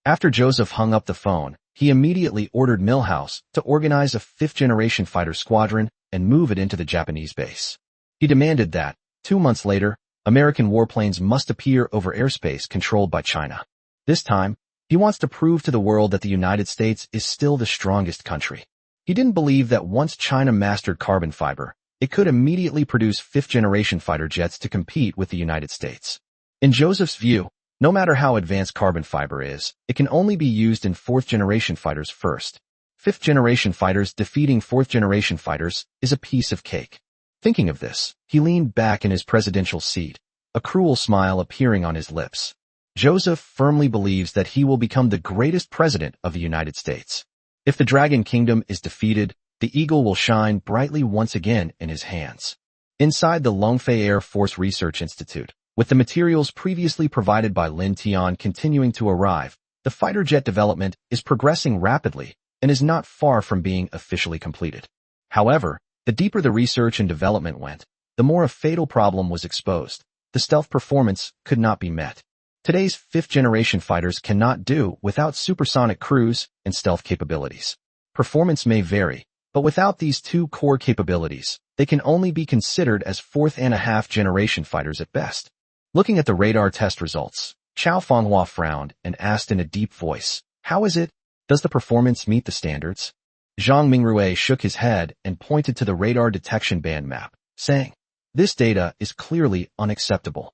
After Joseph hung up the phone, he immediately ordered Milhouse to organize a fifth-generation fighter squadron and move it into the Japanese base. He demanded that, 2 months later, American warplanes must appear over airspace controlled by China. This time, he wants to prove to the world that the United States is still the strongest country. He didn't believe that once China mastered carbon fiber, it could immediately produce fifth-generation fighter jets to compete with the United States. In Joseph's view, no matter how advanced carbon fiber is, it can only be used in fourth-generation fighters first. Fifth-generation fighters defeating fourth-generation fighters is a piece of cake. Thinking of this, he leaned back in his presidential seat, a cruel smile appearing on his lips. Joseph firmly believes that he will become the greatest president of the United States. If the Dragon Kingdom is defeated, the eagle will shine brightly once again in his hands. Inside the Longfei Air Force Research Institute, with the materials previously provided by Lin Tian continuing to arrive, the fighter jet development is progressing rapidly and is not far from being officially completed. However, the deeper the research and development went, the more a fatal problem was exposed. The stealth performance could not be met. Today's fifth-generation fighters cannot do without supersonic cruise and stealth capabilities. Performance may vary, but without these two core capabilities, they can only be considered as fourth-and-a-half-generation fighters at best. Looking at the radar test results, Chao Fenghua frowned and asked in a deep voice, "How is it? Does the performance meet the standards?" Zhang Mingrui shook his head and pointed to the radar detection band map, saying, "This data is clearly unacceptable.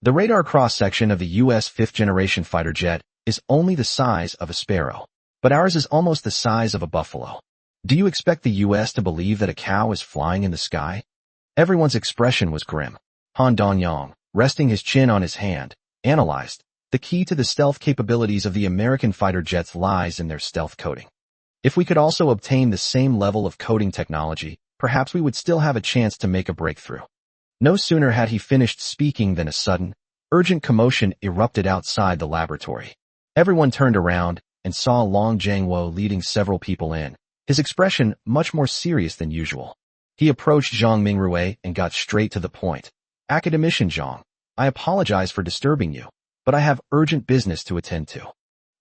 The radar cross-section of the U.S. fifth-generation fighter jet is only the size of a sparrow, but ours is almost the size of a buffalo. Do you expect the U.S. to believe that a cow is flying in the sky?" Everyone's expression was grim. Han Donyang, resting his chin on his hand, analyzed, "The key to the stealth capabilities of the American fighter jets lies in their stealth coating. If we could also obtain the same level of coating technology, perhaps we would still have a chance to make a breakthrough." No sooner had he finished speaking than a sudden, urgent commotion erupted outside the laboratory. Everyone turned around and saw Long Jiangwo leading several people in, his expression much more serious than usual. He approached Zhang Mingrui and got straight to the point. "Academician Zhang, I apologize for disturbing you, but I have urgent business to attend to.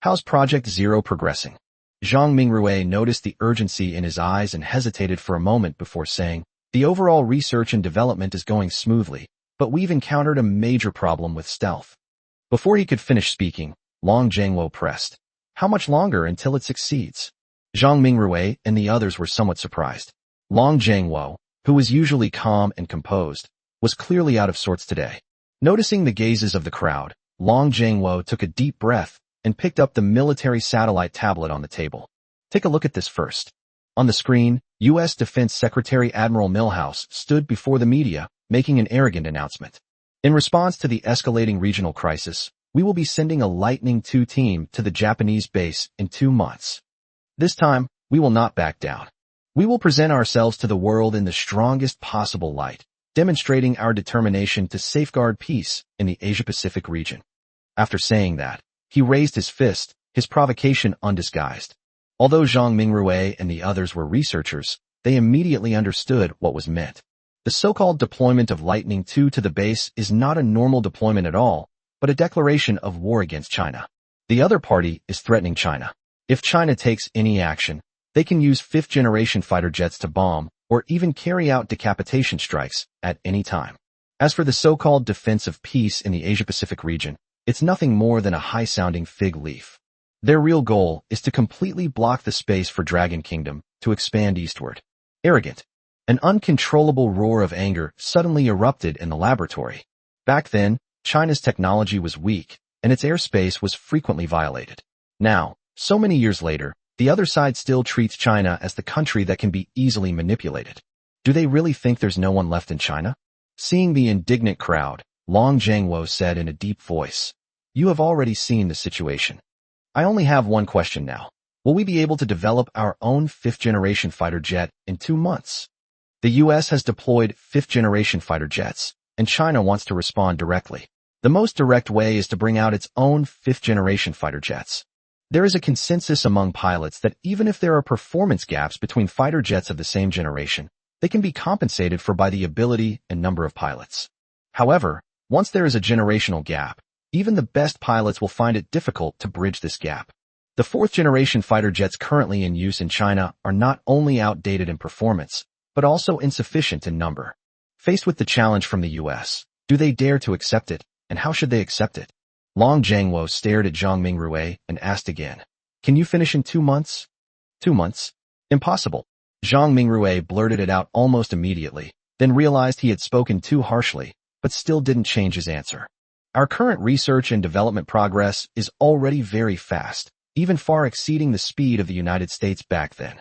How's Project Zero progressing?" Zhang Mingrui noticed the urgency in his eyes and hesitated for a moment before saying, "The overall research and development is going smoothly, but we've encountered a major problem with stealth." Before he could finish speaking, Long Jiangwo pressed, "How much longer until it succeeds?" Zhang Mingrui and the others were somewhat surprised. Long Jiangwo, who was usually calm and composed, was clearly out of sorts today. Noticing the gazes of the crowd, Long Jiangwo took a deep breath and picked up the military satellite tablet on the table. "Take a look at this first." On the screen, U.S. Defense Secretary Admiral Milhouse stood before the media, making an arrogant announcement. "In response to the escalating regional crisis, we will be sending a Lightning II team to the Japanese base in 2 months. This time, we will not back down. We will present ourselves to the world in the strongest possible light, demonstrating our determination to safeguard peace in the Asia-Pacific region." After saying that, he raised his fist his provocation undisguised. Although Zhang Mingrui and the others were researchers, they immediately understood what was meant. The so-called deployment of Lightning II to the base is not a normal deployment at all, but a declaration of war against China. The other party is threatening China. If China takes any action, they can use fifth-generation fighter jets to bomb or even carry out decapitation strikes at any time. As for the so-called defense of peace in the Asia-Pacific region, it's nothing more than a high-sounding fig leaf. Their real goal is to completely block the space for Dragon Kingdom to expand eastward. Arrogant. An uncontrollable roar of anger suddenly erupted in the laboratory. Back then, China's technology was weak, and its airspace was frequently violated. Now, so many years later, the other side still treats China as the country that can be easily manipulated. Do they really think there's no one left in China? Seeing the indignant crowd, Long Zhangwo said in a deep voice, "You have already seen the situation. I only have one question now. Will we be able to develop our own fifth-generation fighter jet in 2 months? The US has deployed fifth-generation fighter jets, and China wants to respond directly. The most direct way is to bring out its own fifth-generation fighter jets. There is a consensus among pilots that even if there are performance gaps between fighter jets of the same generation, they can be compensated for by the ability and number of pilots. However, once there is a generational gap, even the best pilots will find it difficult to bridge this gap. The fourth-generation fighter jets currently in use in China are not only outdated in performance, but also insufficient in number. Faced with the challenge from the US, do they dare to accept it, and how should they accept it? Long Zhangwo stared at Zhang Mingrui and asked again, "Can you finish in 2 months?" 2 months? Impossible. Zhang Mingrui blurted it out almost immediately, then realized he had spoken too harshly, but still didn't change his answer. Our current research and development progress is already very fast, even far exceeding the speed of the United States back then.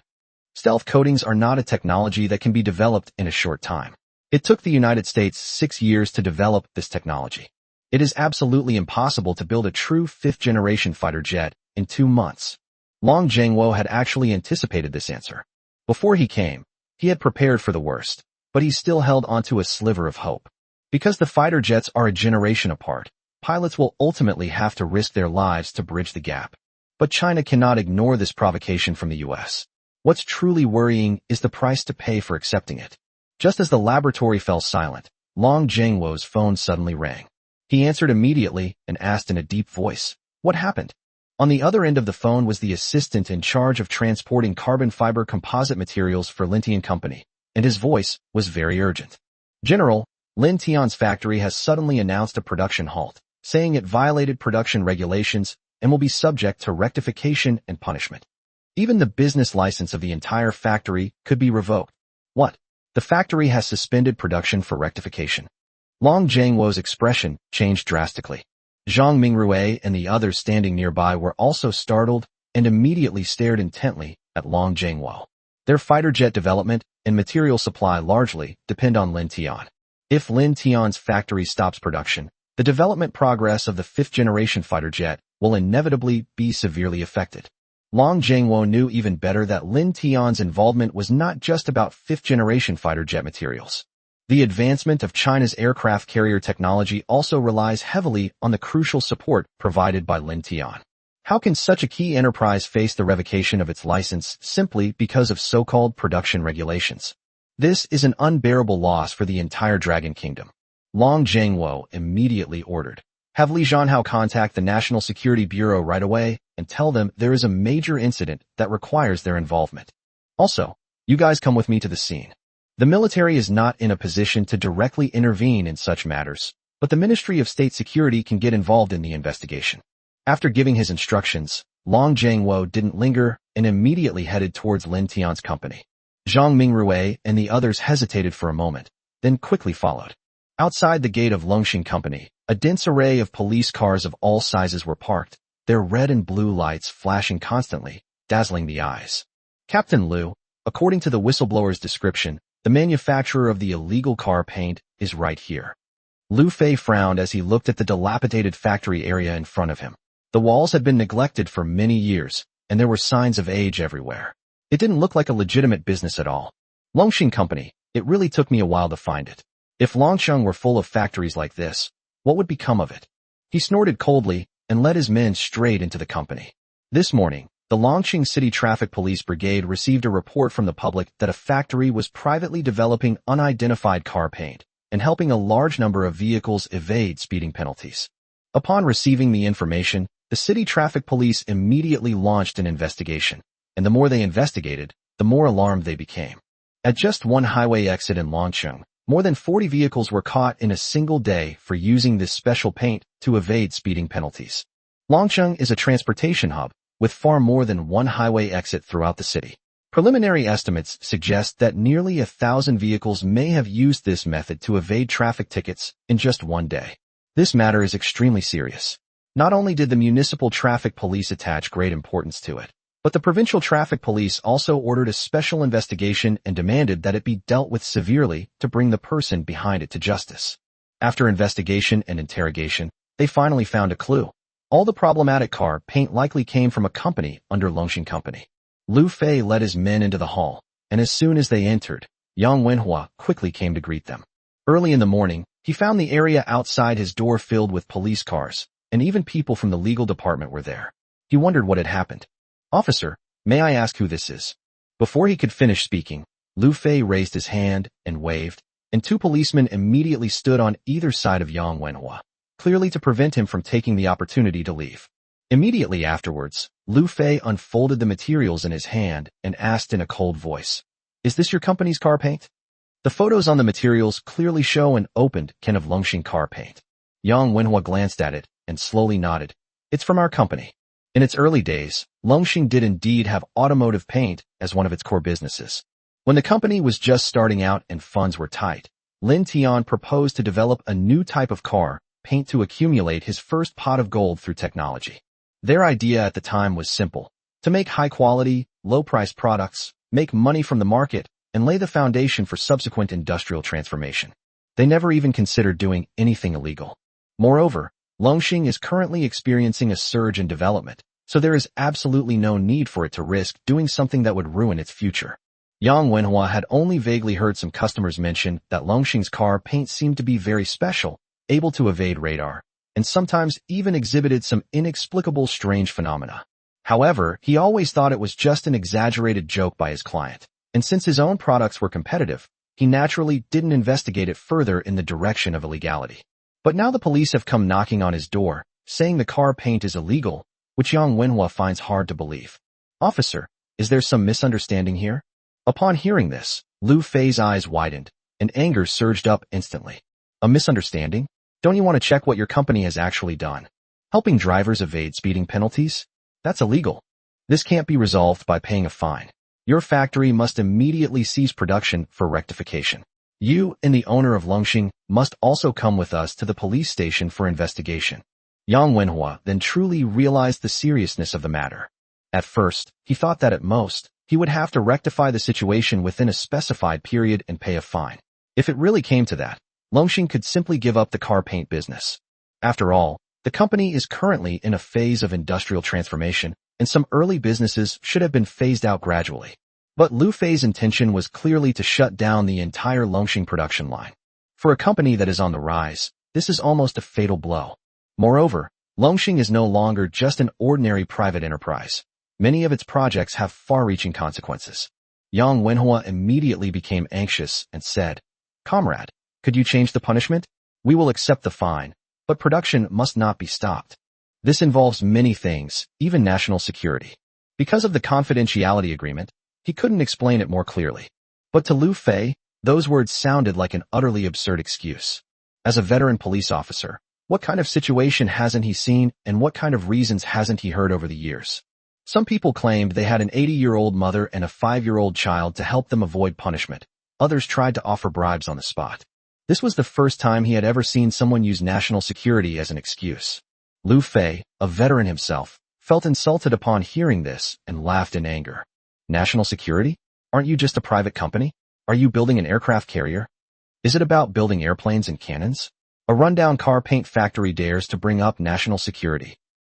Stealth coatings are not a technology that can be developed in a short time. It took the United States 6 years to develop this technology. It is absolutely impossible to build a true fifth-generation fighter jet in 2 months. Long Zhangwo had actually anticipated this answer. Before he came, he had prepared for the worst, but he still held onto a sliver of hope. Because the fighter jets are a generation apart, pilots will ultimately have to risk their lives to bridge the gap. But China cannot ignore this provocation from the US. What's truly worrying is the price to pay for accepting it. Just as the laboratory fell silent, Long Zhangwo's phone suddenly rang. He answered immediately and asked in a deep voice, "What happened?" On the other end of the phone was the assistant in charge of transporting carbon fiber composite materials for Lin Tian Company, and his voice was very urgent. "General, Lin Tian's factory has suddenly announced a production halt, saying it violated production regulations and will be subject to rectification and punishment. Even the business license of the entire factory could be revoked." "What? The factory has suspended production for rectification?" Long Zhangwo's expression changed drastically. Zhang Mingrui and the others standing nearby were also startled and immediately stared intently at Long Zhangwo. Their fighter jet development and material supply largely depend on Lin Tian. If Lin Tian's factory stops production, the development progress of the fifth-generation fighter jet will inevitably be severely affected. Long Zhangwo knew even better that Lin Tian's involvement was not just about fifth-generation fighter jet materials. The advancement of China's aircraft carrier technology also relies heavily on the crucial support provided by Lin Tian. How can such a key enterprise face the revocation of its license simply because of so-called production regulations? This is an unbearable loss for the entire Dragon Kingdom. Long Zhangwo immediately ordered, "Have Li Zhanhao contact the National Security Bureau right away and tell them there is a major incident that requires their involvement. Also, you guys come with me to the scene." The military is not in a position to directly intervene in such matters, but the Ministry of State Security can get involved in the investigation. After giving his instructions, Long Zhangwo didn't linger and immediately headed towards Lin Tian's company. Zhang Mingrui and the others hesitated for a moment, then quickly followed. Outside the gate of Longxing Company, a dense array of police cars of all sizes were parked, their red and blue lights flashing constantly, dazzling the eyes. "Captain Liu, according to the whistleblower's description, the manufacturer of the illegal car paint is right here." Liu Fei frowned as he looked at the dilapidated factory area in front of him. The walls had been neglected for many years, and there were signs of age everywhere. It didn't look like a legitimate business at all. "Longxing Company, it really took me a while to find it. If Longsheng were full of factories like this, what would become of it?" He snorted coldly and led his men straight into the company. This morning, the Longqing City Traffic Police Brigade received a report from the public that a factory was privately developing unidentified car paint and helping a large number of vehicles evade speeding penalties. Upon receiving the information, the city traffic police immediately launched an investigation, and the more they investigated, the more alarmed they became. At just one highway exit in Longqing, more than 40 vehicles were caught in a single day for using this special paint to evade speeding penalties. Longqing is a transportation hub, with far more than one highway exit throughout the city. Preliminary estimates suggest that nearly 1,000 vehicles may have used this method to evade traffic tickets in just one day. This matter is extremely serious. Not only did the municipal traffic police attach great importance to it, but the provincial traffic police also ordered a special investigation and demanded that it be dealt with severely to bring the person behind it to justice. After investigation and interrogation, they finally found a clue. All the problematic car paint likely came from a company under Longqing Company. Lu Fei led his men into the hall, and as soon as they entered, Yang Wenhua quickly came to greet them. Early in the morning, he found the area outside his door filled with police cars, and even people from the legal department were there. He wondered what had happened. "Officer, may I ask who this is?" Before he could finish speaking, Lu Fei raised his hand and waved, and two policemen immediately stood on either side of Yang Wenhua, clearly to prevent him from taking the opportunity to leave. Immediately afterwards, Lu Fei unfolded the materials in his hand and asked in a cold voice, "Is this your company's car paint?" The photos on the materials clearly show an opened can of Longqing car paint. Yang Wenhua glanced at it and slowly nodded. "It's from our company." In its early days, Longqing did indeed have automotive paint as one of its core businesses. When the company was just starting out and funds were tight, Lin Tian proposed to develop a new type of car paint to accumulate his first pot of gold through technology. Their idea at the time was simple: to make high-quality, low-price products, make money from the market, and lay the foundation for subsequent industrial transformation. They never even considered doing anything illegal. Moreover, Longqing is currently experiencing a surge in development, so there is absolutely no need for it to risk doing something that would ruin its future. Yang Wenhua had only vaguely heard some customers mention that Longqing's car paint seemed to be very special, able to evade radar, and sometimes even exhibited some inexplicable strange phenomena. However, he always thought it was just an exaggerated joke by his client, and since his own products were competitive, he naturally didn't investigate it further in the direction of illegality. But now the police have come knocking on his door, saying the car paint is illegal, which Yang Wenhua finds hard to believe. "Officer, is there some misunderstanding here?" Upon hearing this, Lu Fei's eyes widened, and anger surged up instantly. "A misunderstanding? Don't you want to check what your company has actually done? Helping drivers evade speeding penalties? That's illegal. This can't be resolved by paying a fine. Your factory must immediately cease production for rectification. You and the owner of Longqing must also come with us to the police station for investigation." Yang Wenhua then truly realized the seriousness of the matter. At first, he thought that at most, he would have to rectify the situation within a specified period and pay a fine. If it really came to that, Longqing could simply give up the car paint business. After all, the company is currently in a phase of industrial transformation, and some early businesses should have been phased out gradually. But Lu Fei's intention was clearly to shut down the entire Longqing production line. For a company that is on the rise, this is almost a fatal blow. Moreover, Longqing is no longer just an ordinary private enterprise. Many of its projects have far-reaching consequences. Yang Wenhua immediately became anxious and said, "Comrade, could you change the punishment? We will accept the fine, but production must not be stopped. This involves many things, even national security." Because of the confidentiality agreement, he couldn't explain it more clearly. But to Lu Fei, those words sounded like an utterly absurd excuse. As a veteran police officer, what kind of situation hasn't he seen, and what kind of reasons hasn't he heard over the years? Some people claimed they had an 80-year-old mother and a 5-year-old child to help them avoid punishment. Others tried to offer bribes on the spot. This was the first time he had ever seen someone use national security as an excuse. Lu Fei, a veteran himself, felt insulted upon hearing this and laughed in anger. "National security? Aren't you just a private company? Are you building an aircraft carrier? Is it about building airplanes and cannons? A rundown car paint factory dares to bring up national security.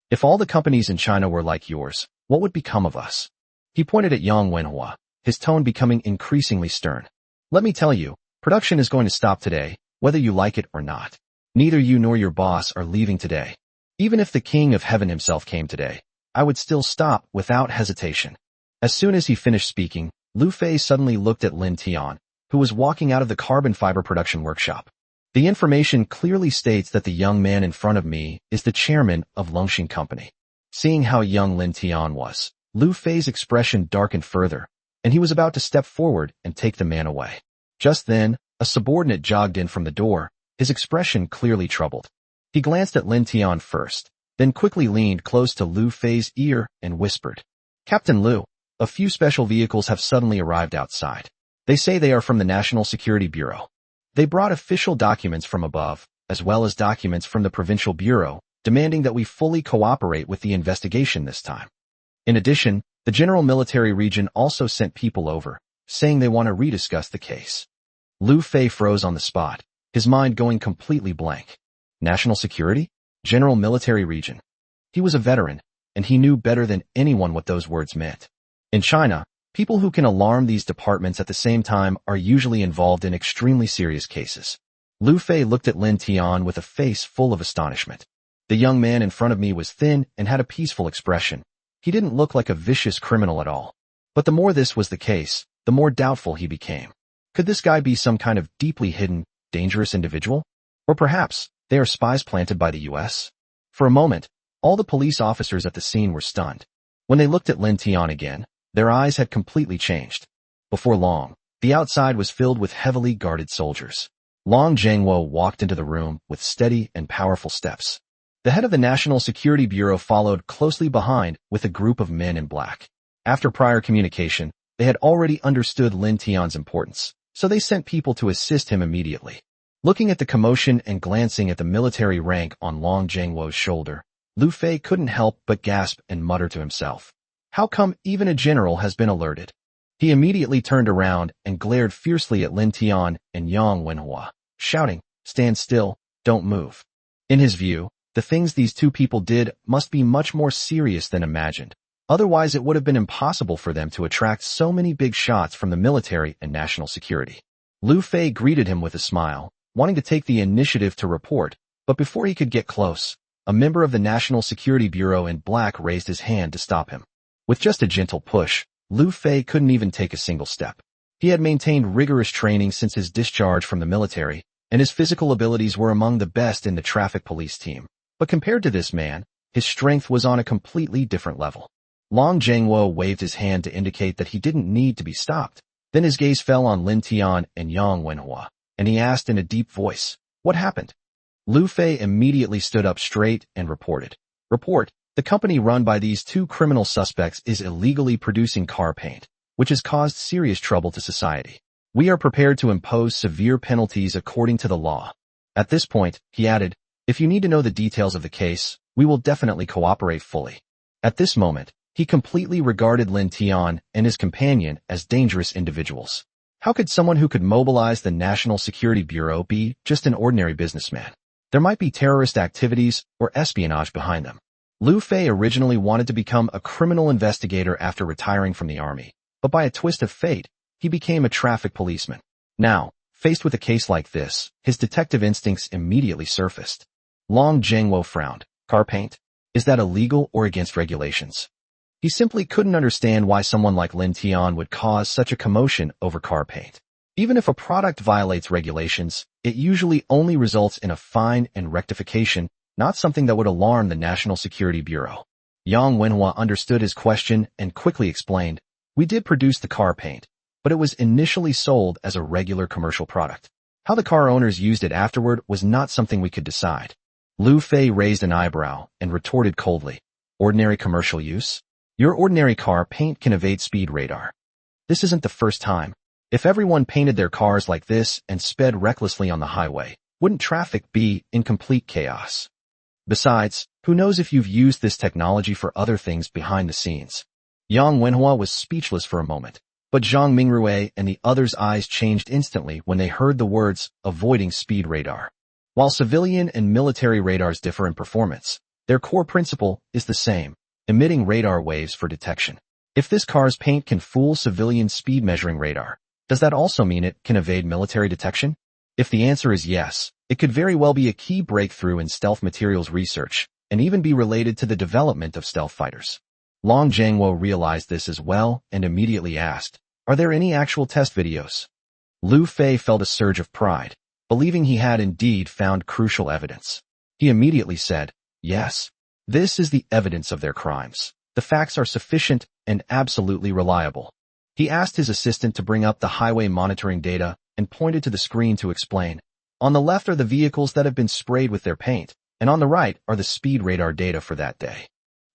If all the companies in China were like yours, what would become of us?" He pointed at Yang Wenhua, his tone becoming increasingly stern. "Let me tell you, production is going to stop today, whether you like it or not. Neither you nor your boss are leaving today. Even if the King of Heaven himself came today, I would still stop without hesitation. As soon as he finished speaking, Lu Fei suddenly looked at Lin Tian, who was walking out of the carbon fiber production workshop. The information clearly states that the young man in front of me is the chairman of Longxing Company. Seeing how young Lin Tian was, Lu Fei's expression darkened further, and he was about to step forward and take the man away. Just then, a subordinate jogged in from the door, his expression clearly troubled. He glanced at Lin Tian first, then quickly leaned close to Lu Fei's ear and whispered, "Captain Lu, a few special vehicles have suddenly arrived outside. They say they are from the National Security Bureau. They brought official documents from above, as well as documents from the Provincial Bureau, demanding that we fully cooperate with the investigation this time. In addition, the General Military Region also sent people over, saying they want to rediscuss the case." Lu Fei froze on the spot, his mind going completely blank. National Security? General Military Region. He was a veteran, and he knew better than anyone what those words meant. In China, people who can alarm these departments at the same time are usually involved in extremely serious cases. Lu Fei looked at Lin Tian with a face full of astonishment. The young man in front of me was thin and had a peaceful expression. He didn't look like a vicious criminal at all. But the more this was the case, the more doubtful he became. Could this guy be some kind of deeply hidden, dangerous individual? Or perhaps they are spies planted by the US? For a moment, all the police officers at the scene were stunned. When they looked at Lin Tian again, their eyes had completely changed. Before long, the outside was filled with heavily guarded soldiers. Long Zhengwo walked into the room with steady and powerful steps. The head of the National Security Bureau followed closely behind with a group of men in black. After prior communication, they had already understood Lin Tian's importance, so they sent people to assist him immediately. Looking at the commotion and glancing at the military rank on Long Zhengwo's shoulder, Lu Fei couldn't help but gasp and mutter to himself, "How come even a general has been alerted?" He immediately turned around and glared fiercely at Lin Tian and Yang Wenhua, shouting, "Stand still, don't move." In his view, the things these two people did must be much more serious than imagined. Otherwise, it would have been impossible for them to attract so many big shots from the military and national security. Lu Fei greeted him with a smile, wanting to take the initiative to report, but before he could get close, a member of the National Security Bureau in black raised his hand to stop him. With just a gentle push, Lu Fei couldn't even take a single step. He had maintained rigorous training since his discharge from the military, and his physical abilities were among the best in the traffic police team. But compared to this man, his strength was on a completely different level. Long Zhengwo waved his hand to indicate that he didn't need to be stopped. Then his gaze fell on Lin Tian and Yang Wenhua, and he asked in a deep voice, "What happened?" Lu Fei immediately stood up straight and reported, "Report, the company run by these two criminal suspects is illegally producing car paint, which has caused serious trouble to society. We are prepared to impose severe penalties according to the law." At this point, he added, "If you need to know the details of the case, we will definitely cooperate fully." At this moment, he completely regarded Lin Tian and his companion as dangerous individuals. How could someone who could mobilize the National Security Bureau be just an ordinary businessman? There might be terrorist activities or espionage behind them. Lu Fei originally wanted to become a criminal investigator after retiring from the army, but by a twist of fate, he became a traffic policeman. Now, faced with a case like this, his detective instincts immediately surfaced. Long Zhengwo frowned. Car paint? Is that illegal or against regulations? He simply couldn't understand why someone like Lin Tian would cause such a commotion over car paint. Even if a product violates regulations, it usually only results in a fine and rectification, not something that would alarm the National Security Bureau. Yang Wenhua understood his question and quickly explained, "We did produce the car paint, but it was initially sold as a regular commercial product. How the car owners used it afterward was not something we could decide." Lu Fei raised an eyebrow and retorted coldly, "Ordinary commercial use? Your ordinary car paint can evade speed radar. This isn't the first time. If everyone painted their cars like this and sped recklessly on the highway, wouldn't traffic be in complete chaos? Besides, who knows if you've used this technology for other things behind the scenes?" Yang Wenhua was speechless for a moment, but Zhang Mingrui and the others' eyes changed instantly when they heard the words, avoiding speed radar. While civilian and military radars differ in performance, their core principle is the same, emitting radar waves for detection. If this car's paint can fool civilian speed measuring radar, does that also mean it can evade military detection? If the answer is yes, it could very well be a key breakthrough in stealth materials research, and even be related to the development of stealth fighters. Long Jiangwo realized this as well and immediately asked, "Are there any actual test videos?" Lu Fei felt a surge of pride, believing he had indeed found crucial evidence. He immediately said, "Yes. This is the evidence of their crimes. The facts are sufficient and absolutely reliable." He asked his assistant to bring up the highway monitoring data and pointed to the screen to explain. On the left are the vehicles that have been sprayed with their paint, and on the right are the speed radar data for that day.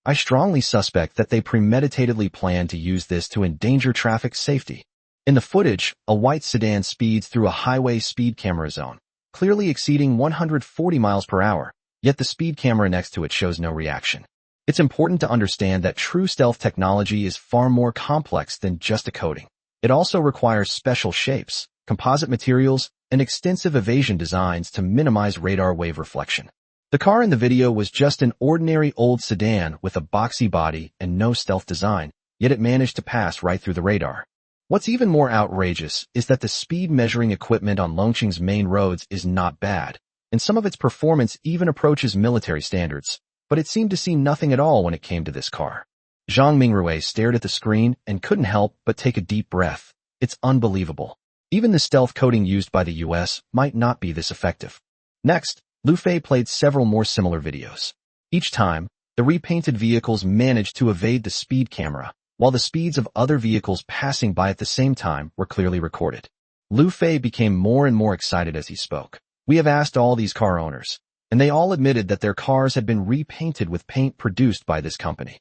I strongly suspect that they premeditatedly planned to use this to endanger traffic safety. In the footage, a white sedan speeds through a highway speed camera zone, clearly exceeding 140 miles per hour, yet the speed camera next to it shows no reaction. It's important to understand that true stealth technology is far more complex than just a coating. It also requires special shapes, composite materials, and extensive evasion designs to minimize radar wave reflection. The car in the video was just an ordinary old sedan with a boxy body and no stealth design, yet it managed to pass right through the radar. What's even more outrageous is that the speed measuring equipment on Longqing's main roads is not bad, and some of its performance even approaches military standards, but it seemed to see nothing at all when it came to this car. Zhang Mingrui stared at the screen and couldn't help but take a deep breath. It's unbelievable. Even the stealth coating used by the US might not be this effective. Next, Lu Fei played several more similar videos. Each time, the repainted vehicles managed to evade the speed camera, while the speeds of other vehicles passing by at the same time were clearly recorded. Lu Fei became more and more excited as he spoke. "We have asked all these car owners, and they all admitted that their cars had been repainted with paint produced by this company.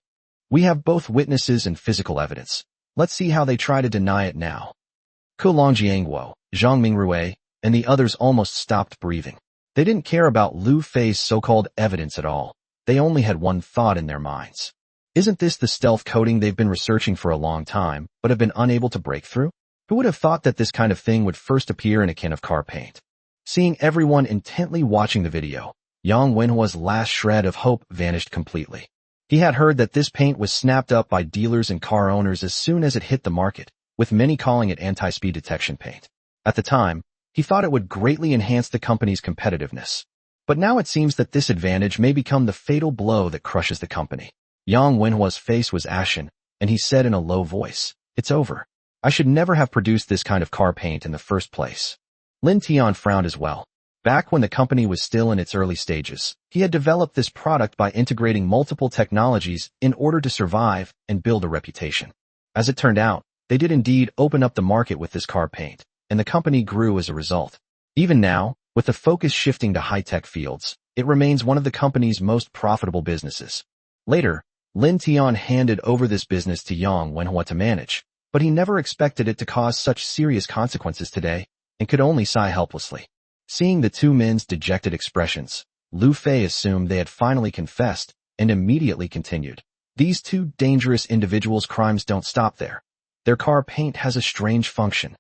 We have both witnesses and physical evidence. Let's see how they try to deny it now." Long Jiangwo, Zhang Mingrui, and the others almost stopped breathing. They didn't care about Lu Fei's so-called evidence at all. They only had one thought in their minds. Isn't this the stealth coating they've been researching for a long time, but have been unable to break through? Who would have thought that this kind of thing would first appear in a can of car paint? Seeing everyone intently watching the video, Yang Wenhua's last shred of hope vanished completely. He had heard that this paint was snapped up by dealers and car owners as soon as it hit the market, with many calling it anti-speed detection paint. At the time, he thought it would greatly enhance the company's competitiveness. But now it seems that this advantage may become the fatal blow that crushes the company. Yang Wenhua's face was ashen, and he said in a low voice, "It's over. I should never have produced this kind of car paint in the first place." Lin Tian frowned as well. Back when the company was still in its early stages, he had developed this product by integrating multiple technologies in order to survive and build a reputation. As it turned out, they did indeed open up the market with this car paint, and the company grew as a result. Even now, with the focus shifting to high-tech fields, it remains one of the company's most profitable businesses. Later, Lin Tian handed over this business to Yang Wenhua to manage, but he never expected it to cause such serious consequences today, and could only sigh helplessly. Seeing the two men's dejected expressions, Lu Fei assumed they had finally confessed, and immediately continued. "These two dangerous individuals' crimes don't stop there. Their car paint has a strange function."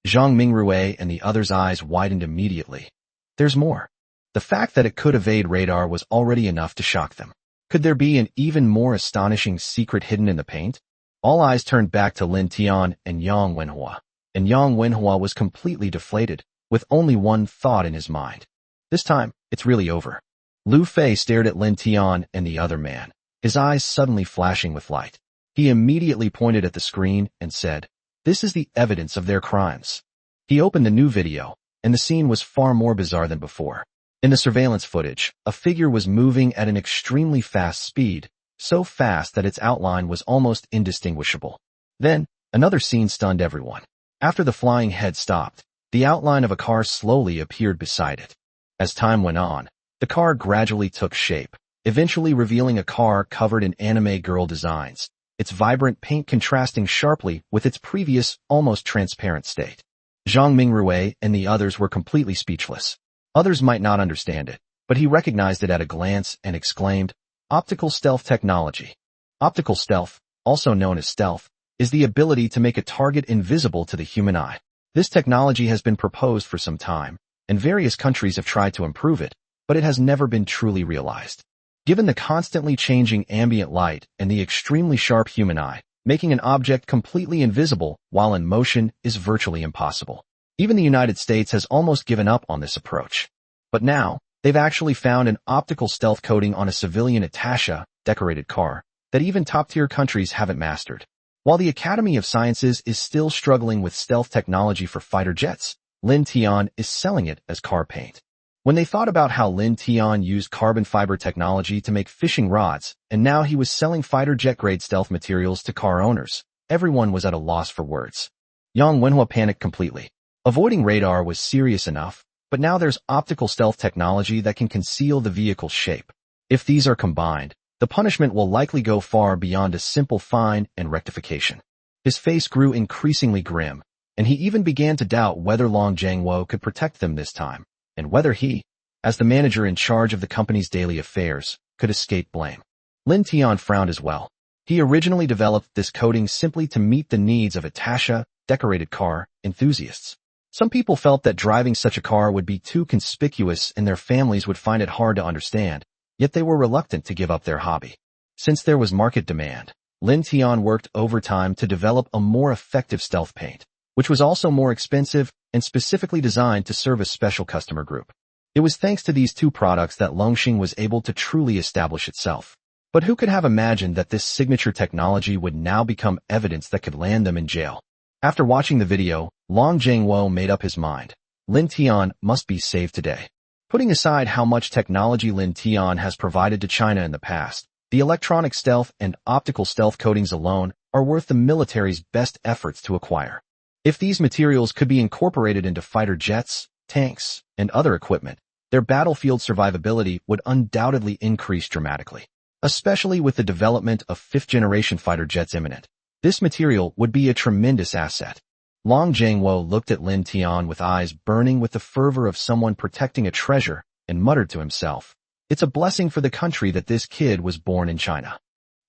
Zhang Mingrui and the others' eyes widened immediately. There's more. The fact that it could evade radar was already enough to shock them. Could there be an even more astonishing secret hidden in the paint? All eyes turned back to Lin Tian and Yang Wenhua, and Yang Wenhua was completely deflated, with only one thought in his mind. This time, it's really over. Lu Fei stared at Lin Tian and the other man, his eyes suddenly flashing with light. He immediately pointed at the screen and said, "This is the evidence of their crimes." He opened the new video, and the scene was far more bizarre than before. In the surveillance footage, a figure was moving at an extremely fast speed, so fast that its outline was almost indistinguishable. Then, another scene stunned everyone. After the flying head stopped, the outline of a car slowly appeared beside it. As time went on, the car gradually took shape, eventually revealing a car covered in anime girl designs, its vibrant paint contrasting sharply with its previous, almost transparent state. Zhang Mingrui and the others were completely speechless. Others might not understand it, but he recognized it at a glance and exclaimed, "Optical stealth technology." Optical stealth, also known as stealth, is the ability to make a target invisible to the human eye. This technology has been proposed for some time, and various countries have tried to improve it, but it has never been truly realized. Given the constantly changing ambient light and the extremely sharp human eye, making an object completely invisible while in motion is virtually impossible. Even the United States has almost given up on this approach. But now, They've actually found an optical stealth coating on a civilian Atasha decorated car that even top-tier countries haven't mastered. While the Academy of Sciences is still struggling with stealth technology for fighter jets, Lin Tian is selling it as car paint. When they thought about how Lin Tian used carbon fiber technology to make fishing rods, and now he was selling fighter jet-grade stealth materials to car owners, everyone was at a loss for words. Yang Wenhua panicked completely. Avoiding radar was serious enough, but now there's optical stealth technology that can conceal the vehicle's shape. If these are combined, the punishment will likely go far beyond a simple fine and rectification. His face grew increasingly grim, and he even began to doubt whether Long Zhangwo could protect them this time, and whether he, as the manager in charge of the company's daily affairs, could escape blame. Lin Tian frowned as well. He originally developed this coating simply to meet the needs of Atasha decorated car enthusiasts. Some people felt that driving such a car would be too conspicuous and their families would find it hard to understand, yet they were reluctant to give up their hobby. Since there was market demand, Lin Tian worked overtime to develop a more effective stealth paint, which was also more expensive and specifically designed to serve a special customer group. It was thanks to these two products that Longxing was able to truly establish itself. But who could have imagined that this signature technology would now become evidence that could land them in jail? After watching the video, Long Zhangwo made up his mind. Lin Tian must be saved today. Putting aside how much technology Lin Tian has provided to China in the past, the electronic stealth and optical stealth coatings alone are worth the military's best efforts to acquire. If these materials could be incorporated into fighter jets, tanks, and other equipment, their battlefield survivability would undoubtedly increase dramatically. Especially with the development of fifth-generation fighter jets imminent, this material would be a tremendous asset. Long Zhangwo looked at Lin Tian with eyes burning with the fervor of someone protecting a treasure and muttered to himself, "It's a blessing for the country that this kid was born in China."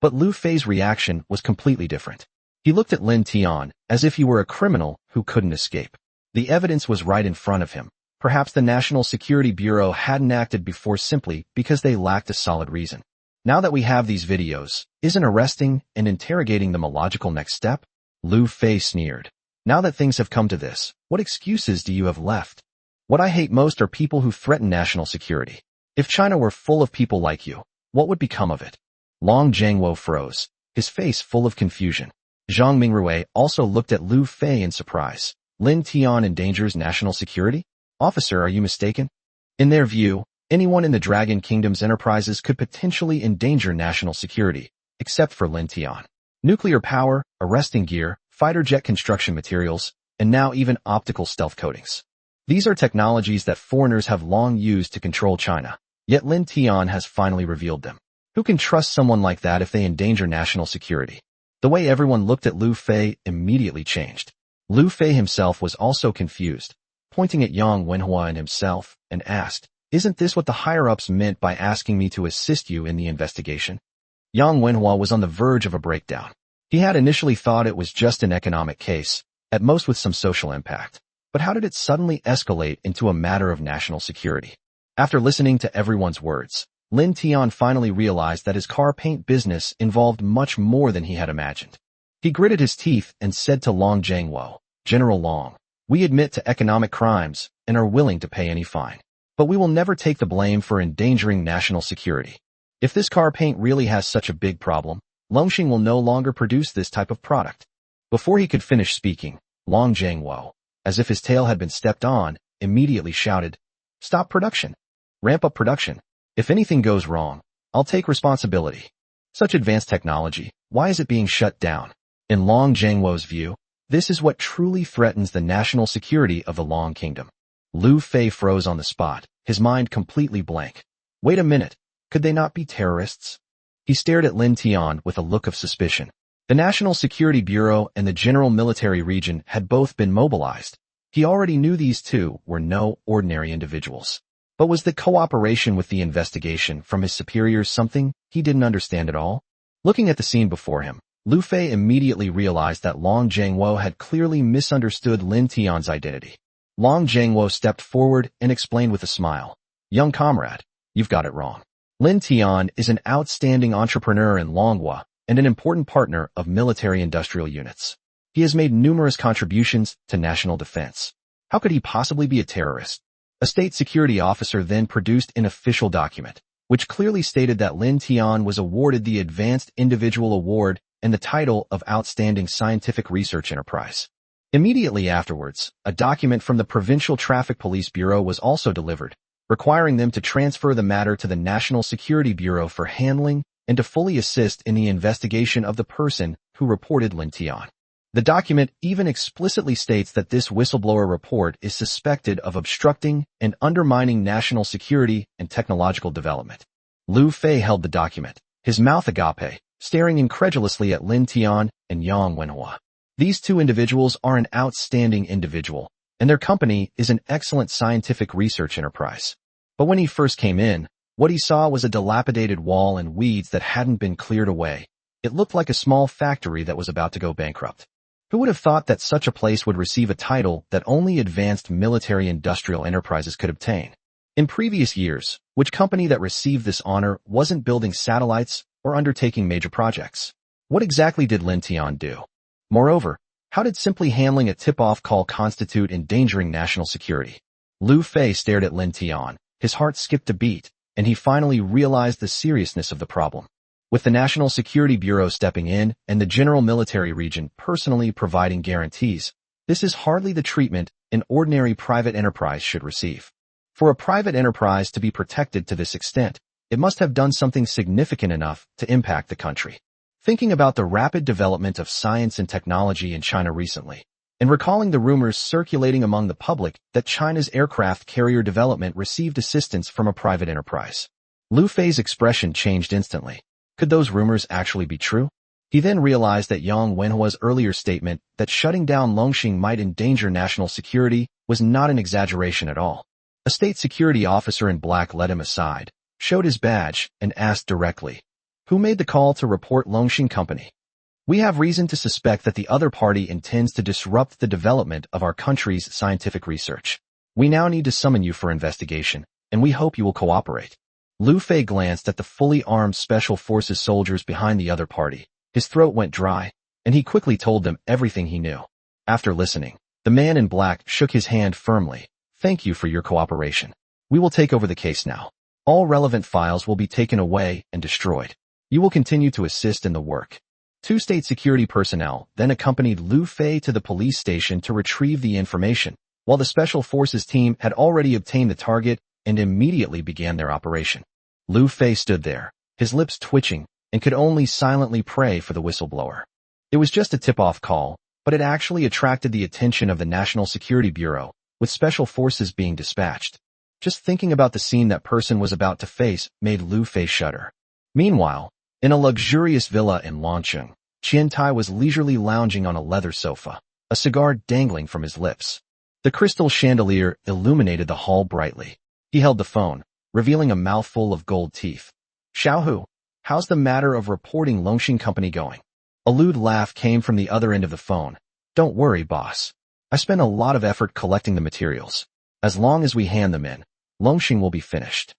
But Lu Fei's reaction was completely different. He looked at Lin Tian as if he were a criminal who couldn't escape. The evidence was right in front of him. Perhaps the National Security Bureau hadn't acted before simply because they lacked a solid reason. Now that we have these videos, isn't arresting and interrogating them a logical next step? Lu Fei sneered. Now that things have come to this, what excuses do you have left? What I hate most are people who threaten national security. If China were full of people like you, what would become of it? Long Zhangwo froze, his face full of confusion. Zhang Mingrui also looked at Lu Fei in surprise. Lin Tian endangers national security? Officer, are you mistaken? In their view, anyone in the Dragon Kingdom's enterprises could potentially endanger national security, except for Lin Tian. Nuclear power, arresting gear, fighter jet construction materials, and now even optical stealth coatings. These are technologies that foreigners have long used to control China, yet Lin Tian has finally revealed them. Who can trust someone like that if they endanger national security? The way everyone looked at Lu Fei immediately changed. Lu Fei himself was also confused, pointing at Yang Wenhua and himself, and asked, "Isn't this what the higher-ups meant by asking me to assist you in the investigation?" Yang Wenhua was on the verge of a breakdown. He had initially thought it was just an economic case, at most with some social impact. But how did it suddenly escalate into a matter of national security? After listening to everyone's words, Lin Tian finally realized that his car paint business involved much more than he had imagined. He gritted his teeth and said to Long Zhangwo, "General Long, we admit to economic crimes and are willing to pay any fine. But we will never take the blame for endangering national security. If this car paint really has such a big problem, Longxing will no longer produce this type of product." Before he could finish speaking, Long Zhangwo, as if his tail had been stepped on, immediately shouted, "Stop production. Ramp up production. If anything goes wrong, I'll take responsibility. Such advanced technology, why is it being shut down?" In Long Zhangwo's view, this is what truly threatens the national security of the Long Kingdom. Lu Fei froze on the spot, his mind completely blank. Wait a minute, could they not be terrorists? He stared at Lin Tian with a look of suspicion. The National Security Bureau and the General Military Region had both been mobilized. He already knew these two were no ordinary individuals. But was the cooperation with the investigation from his superiors something he didn't understand at all? Looking at the scene before him, Lu Fei immediately realized that Long Zhangwo had clearly misunderstood Lin Tian's identity. Long Zhangwo stepped forward and explained with a smile, "Young comrade, you've got it wrong. Lin Tian is an outstanding entrepreneur in Longhua and an important partner of military-industrial units. He has made numerous contributions to national defense. How could he possibly be a terrorist?" A state security officer then produced an official document, which clearly stated that Lin Tian was awarded the Advanced Individual Award and the title of Outstanding Scientific Research Enterprise. Immediately afterwards, a document from the Provincial Traffic Police Bureau was also delivered, requiring them to transfer the matter to the National Security Bureau for handling and to fully assist in the investigation of the person who reported Lin Tian. The document even explicitly states that this whistleblower report is suspected of obstructing and undermining national security and technological development. Liu Fei held the document, his mouth agape, staring incredulously at Lin Tian and Yang Wenhua. These two individuals are an outstanding individual, and their company is an excellent scientific research enterprise. But when he first came in, what he saw was a dilapidated wall and weeds that hadn't been cleared away. It looked like a small factory that was about to go bankrupt. Who would have thought that such a place would receive a title that only advanced military-industrial enterprises could obtain? In previous years, which company that received this honor wasn't building satellites or undertaking major projects? What exactly did Lin Tian do? Moreover, how did simply handling a tip-off call constitute endangering national security? Liu Fei stared at Lin Tian, his heart skipped a beat, and he finally realized the seriousness of the problem. With the National Security Bureau stepping in and the General Military Region personally providing guarantees, this is hardly the treatment an ordinary private enterprise should receive. For a private enterprise to be protected to this extent, it must have done something significant enough to impact the country. Thinking about the rapid development of science and technology in China recently, and recalling the rumors circulating among the public that China's aircraft carrier development received assistance from a private enterprise, Liu Fei's expression changed instantly. Could those rumors actually be true? He then realized that Yang Wenhua's earlier statement that shutting down Longxing might endanger national security was not an exaggeration at all. A state security officer in black led him aside, showed his badge, and asked directly, "Who made the call to report Longxing Company? We have reason to suspect that the other party intends to disrupt the development of our country's scientific research. We now need to summon you for investigation, and we hope you will cooperate." Liu Fei glanced at the fully armed Special Forces soldiers behind the other party. His throat went dry, and he quickly told them everything he knew. After listening, the man in black shook his hand firmly. "Thank you for your cooperation. We will take over the case now. All relevant files will be taken away and destroyed. You will continue to assist in the work." Two state security personnel then accompanied Liu Fei to the police station to retrieve the information, while the Special Forces team had already obtained the target and immediately began their operation. Liu Fei stood there, his lips twitching, and could only silently pray for the whistleblower. It was just a tip-off call, but it actually attracted the attention of the National Security Bureau, with Special Forces being dispatched. Just thinking about the scene that person was about to face made Liu Fei shudder. Meanwhile, in a luxurious villa in Longcheng, Qian Tai was leisurely lounging on a leather sofa, a cigar dangling from his lips. The crystal chandelier illuminated the hall brightly. He held the phone, revealing a mouthful of gold teeth. "Xiaohu, how's the matter of reporting Longxing Company going?" A lewd laugh came from the other end of the phone. "Don't worry, boss. I spent a lot of effort collecting the materials. As long as we hand them in, Longxing will be finished.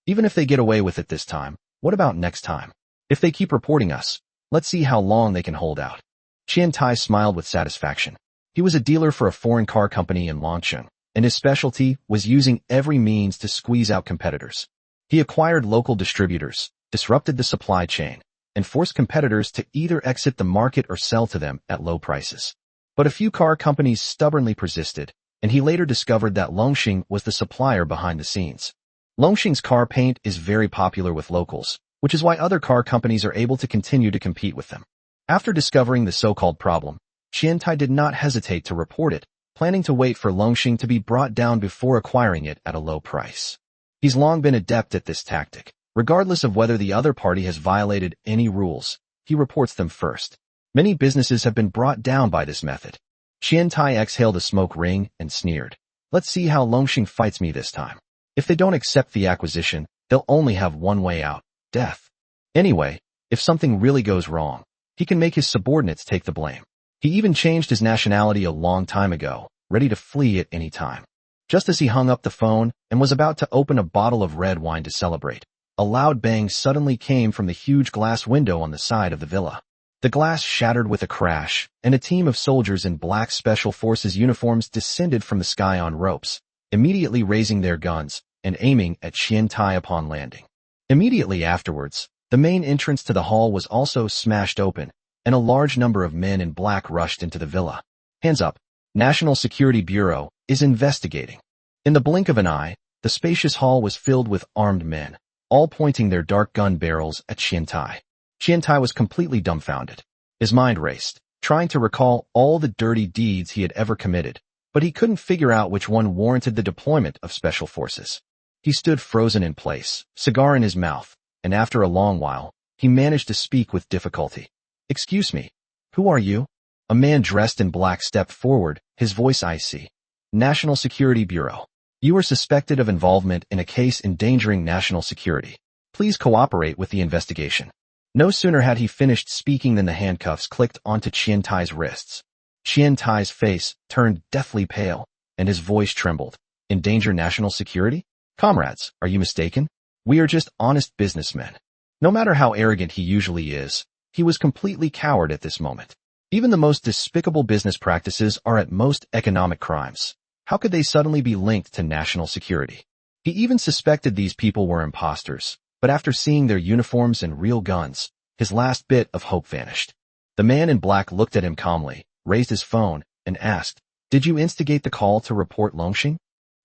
Even if they get away with it this time, what about next time? If they keep reporting us, let's see how long they can hold out." Qian Tai smiled with satisfaction. He was a dealer for a foreign car company in Longcheng, and his specialty was using every means to squeeze out competitors. He acquired local distributors, disrupted the supply chain, and forced competitors to either exit the market or sell to them at low prices. But a few car companies stubbornly persisted, and he later discovered that Longxing was the supplier behind the scenes. Longxing's car paint is very popular with locals, which is why other car companies are able to continue to compete with them. After discovering the so-called problem, Qian Tai did not hesitate to report it, planning to wait for Longxing to be brought down before acquiring it at a low price. He's long been adept at this tactic. Regardless of whether the other party has violated any rules, he reports them first. Many businesses have been brought down by this method. Qian Tai exhaled a smoke ring and sneered. "Let's see how Longxing fights me this time. If they don't accept the acquisition, they'll only have one way out: death. Anyway, if something really goes wrong, he can make his subordinates take the blame. He even changed his nationality a long time ago, ready to flee at any time." Just as he hung up the phone and was about to open a bottle of red wine to celebrate, a loud bang suddenly came from the huge glass window on the side of the villa. The glass shattered with a crash, and a team of soldiers in black Special Forces uniforms descended from the sky on ropes. immediately raising their guns and aiming at Qian Tai upon landing. Immediately afterwards, the main entrance to the hall was also smashed open, and a large number of men in black rushed into the villa. Hands up. National Security Bureau is investigating. In the blink of an eye, the spacious hall was filled with armed men, all pointing their dark gun barrels at Qian Tai. Qian Tai was completely dumbfounded. His mind raced, trying to recall all the dirty deeds he had ever committed, but he couldn't figure out which one warranted the deployment of special forces. He stood frozen in place, cigar in his mouth, and after a long while, he managed to speak with difficulty. "Excuse me, who are you?" A man dressed in black stepped forward, his voice icy. "National Security Bureau. You are suspected of involvement in a case endangering national security. Please cooperate with the investigation." No sooner had he finished speaking than the handcuffs clicked onto Qian Tai's wrists. Qian Tai's face turned deathly pale, and his voice trembled. "Endanger national security? Comrades, are you mistaken? We are just honest businessmen." No matter how arrogant he usually is, he was completely cowed at this moment. Even the most despicable business practices are at most economic crimes. How could they suddenly be linked to national security? He even suspected these people were imposters, but after seeing their uniforms and real guns, his last bit of hope vanished. The man in black looked at him calmly, raised his phone, and asked, "Did you instigate the call to report Longxing?"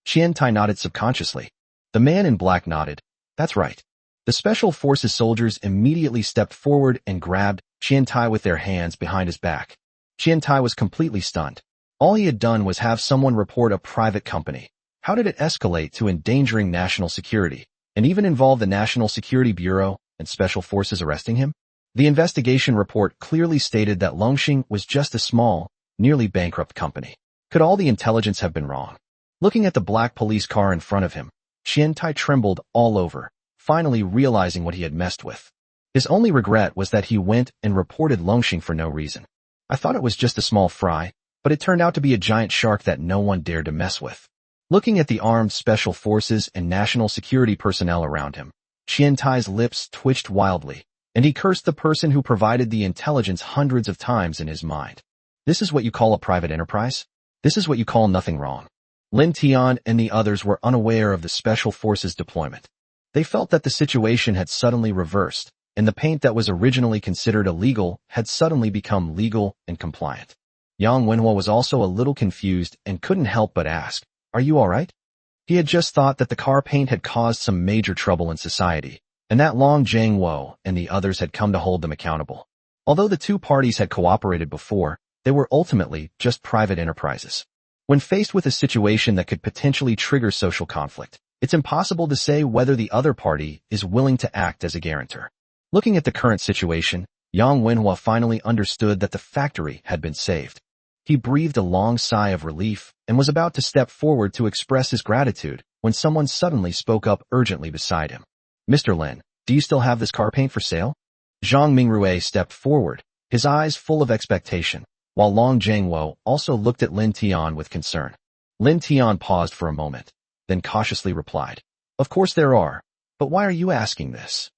Qian Tai nodded subconsciously. The man in black nodded. "That's right." The Special Forces soldiers immediately stepped forward and grabbed Qian Tai with their hands behind his back. Qian Tai was completely stunned. All he had done was have someone report a private company. How did it escalate to endangering national security, and even involve the National Security Bureau and Special Forces arresting him? The investigation report clearly stated that Longxing was just a small, nearly bankrupt company. Could all the intelligence have been wrong? Looking at the black police car in front of him, Qian Tai trembled all over, finally realizing what he had messed with. His only regret was that he went and reported Longxing for no reason. "I thought it was just a small fry, but it turned out to be a giant shark that no one dared to mess with." Looking at the armed special forces and national security personnel around him, Qian Tai's lips twitched wildly, and he cursed the person who provided the intelligence hundreds of times in his mind. "This is what you call a private enterprise? This is what you call nothing wrong." Lin Tian and the others were unaware of the special forces deployment. They felt that the situation had suddenly reversed, and the paint that was originally considered illegal had suddenly become legal and compliant. Yang Wenhua was also a little confused and couldn't help but ask, "Are you alright?" He had just thought that the car paint had caused some major trouble in society, and that Long Jiangwo and the others had come to hold them accountable. Although the two parties had cooperated before, they were ultimately just private enterprises. When faced with a situation that could potentially trigger social conflict, it's impossible to say whether the other party is willing to act as a guarantor. Looking at the current situation, Yang Wenhua finally understood that the factory had been saved. He breathed a long sigh of relief and was about to step forward to express his gratitude when someone suddenly spoke up urgently beside him. "Mr. Lin, do you still have this car paint for sale?" Zhang Mingrui stepped forward, his eyes full of expectation, while Long Jiangwo also looked at Lin Tian with concern. Lin Tian paused for a moment, then cautiously replied, "Of course there are, but why are you asking this?"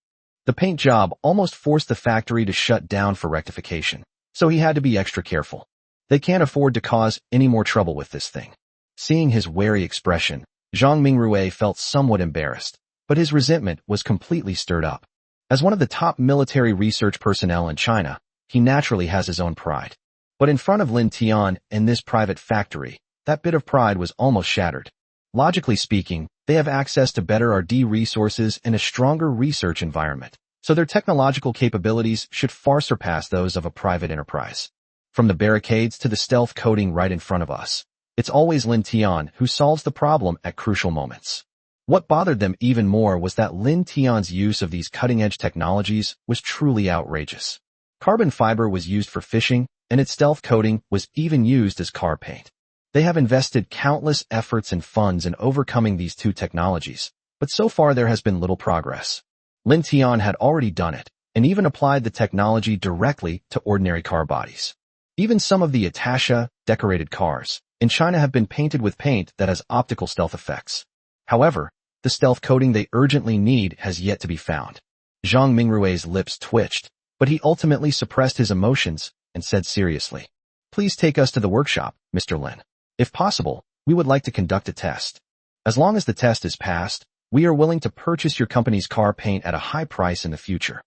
The paint job almost forced the factory to shut down for rectification, so he had to be extra careful. They can't afford to cause any more trouble with this thing. Seeing his wary expression, Zhang Mingrui felt somewhat embarrassed, but his resentment was completely stirred up. As one of the top military research personnel in China, he naturally has his own pride. But in front of Lin Tian and this private factory, that bit of pride was almost shattered. Logically speaking, they have access to better R&D resources and a stronger research environment, so their technological capabilities should far surpass those of a private enterprise. From the barricades to the stealth coating right in front of us, it's always Lin Tian who solves the problem at crucial moments. What bothered them even more was that Lin Tian's use of these cutting-edge technologies was truly outrageous. Carbon fiber was used for fishing, and its stealth coating was even used as car paint. They have invested countless efforts and funds in overcoming these two technologies, but so far there has been little progress. Lin Tian had already done it, and even applied the technology directly to ordinary car bodies. Even some of the Atasha decorated cars in China have been painted with paint that has optical stealth effects. However, the stealth coating they urgently need has yet to be found. Zhang Mingrui's lips twitched, but he ultimately suppressed his emotions and said seriously, "Please take us to the workshop, Mr. Lin. If possible, we would like to conduct a test." As long as the test is passed, we are willing to purchase your company's car paint at a high price in the future.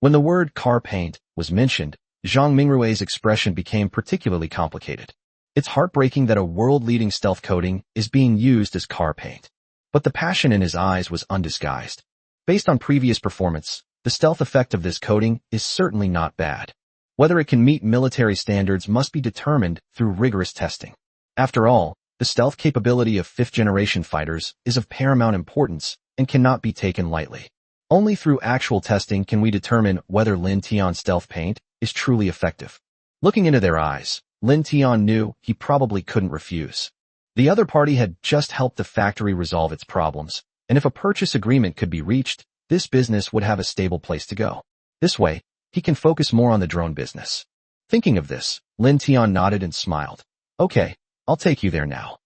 When the word car paint was mentioned, Zhang Mingrui's expression became particularly complicated. It's heartbreaking that a world-leading stealth coating is being used as car paint. But the passion in his eyes was undisguised. Based on previous performance, the stealth effect of this coating is certainly not bad. Whether it can meet military standards must be determined through rigorous testing. After all, the stealth capability of fifth-generation fighters is of paramount importance and cannot be taken lightly. Only through actual testing can we determine whether Lin Tian's stealth paint is truly effective. Looking into their eyes, Lin Tian knew he probably couldn't refuse. The other party had just helped the factory resolve its problems, and if a purchase agreement could be reached, this business would have a stable place to go. This way, he can focus more on the drone business. Thinking of this, Lin Tian nodded and smiled. Okay, I'll take you there now.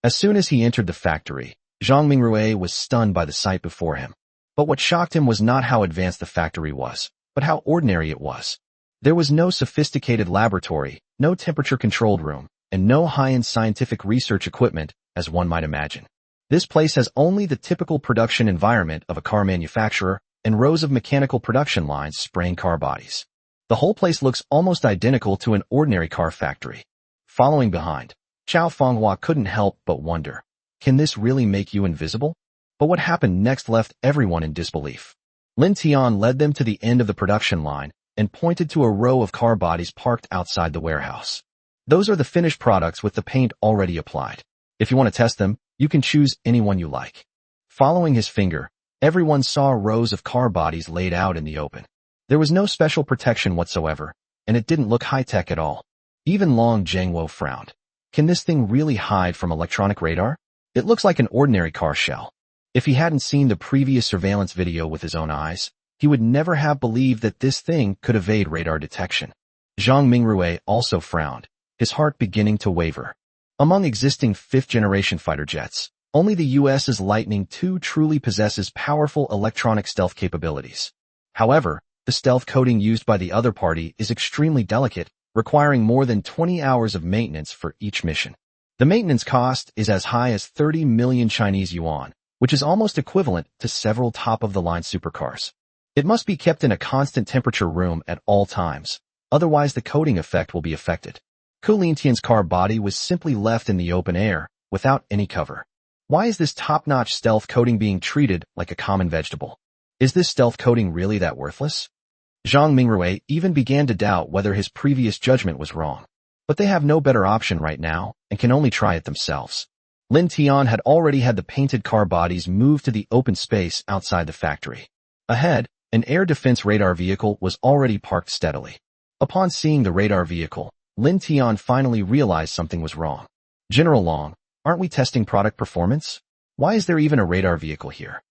As soon as he entered the factory, Zhang Mingrui was stunned by the sight before him. But what shocked him was not how advanced the factory was, but how ordinary it was. There was no sophisticated laboratory, no temperature-controlled room, and no high-end scientific research equipment, as one might imagine. This place has only the typical production environment of a car manufacturer and rows of mechanical production lines spraying car bodies. The whole place looks almost identical to an ordinary car factory. Following behind, Chao Fenghua couldn't help but wonder, can this really make you invisible? But what happened next left everyone in disbelief. Lin Tian led them to the end of the production line and pointed to a row of car bodies parked outside the warehouse. Those are the finished products with the paint already applied. If you want to test them, you can choose any one you like. Following his finger, everyone saw rows of car bodies laid out in the open. There was no special protection whatsoever, and it didn't look high-tech at all. Even Long Zhengwo frowned. Can this thing really hide from electronic radar? It looks like an ordinary car shell. If he hadn't seen the previous surveillance video with his own eyes, he would never have believed that this thing could evade radar detection. Zhang Mingrui also frowned, his heart beginning to waver. Among existing fifth-generation fighter jets, only the US's Lightning II truly possesses powerful electronic stealth capabilities. However, the stealth coating used by the other party is extremely delicate, requiring more than 20 hours of maintenance for each mission. The maintenance cost is as high as 30 million Chinese yuan, which is almost equivalent to several top-of-the-line supercars. It must be kept in a constant temperature room at all times, otherwise the coating effect will be affected. Ku Lintian's car body was simply left in the open air, without any cover. Why is this top-notch stealth coating being treated like a common vegetable? Is this stealth coating really that worthless? Zhang Mingrui even began to doubt whether his previous judgment was wrong. But they have no better option right now, and can only try it themselves. Lin Tian had already had the painted car bodies moved to the open space outside the factory. Ahead, an air defense radar vehicle was already parked steadily. Upon seeing the radar vehicle, Lin Tian finally realized something was wrong. General Long, aren't we testing product performance? Why is there even a radar vehicle here?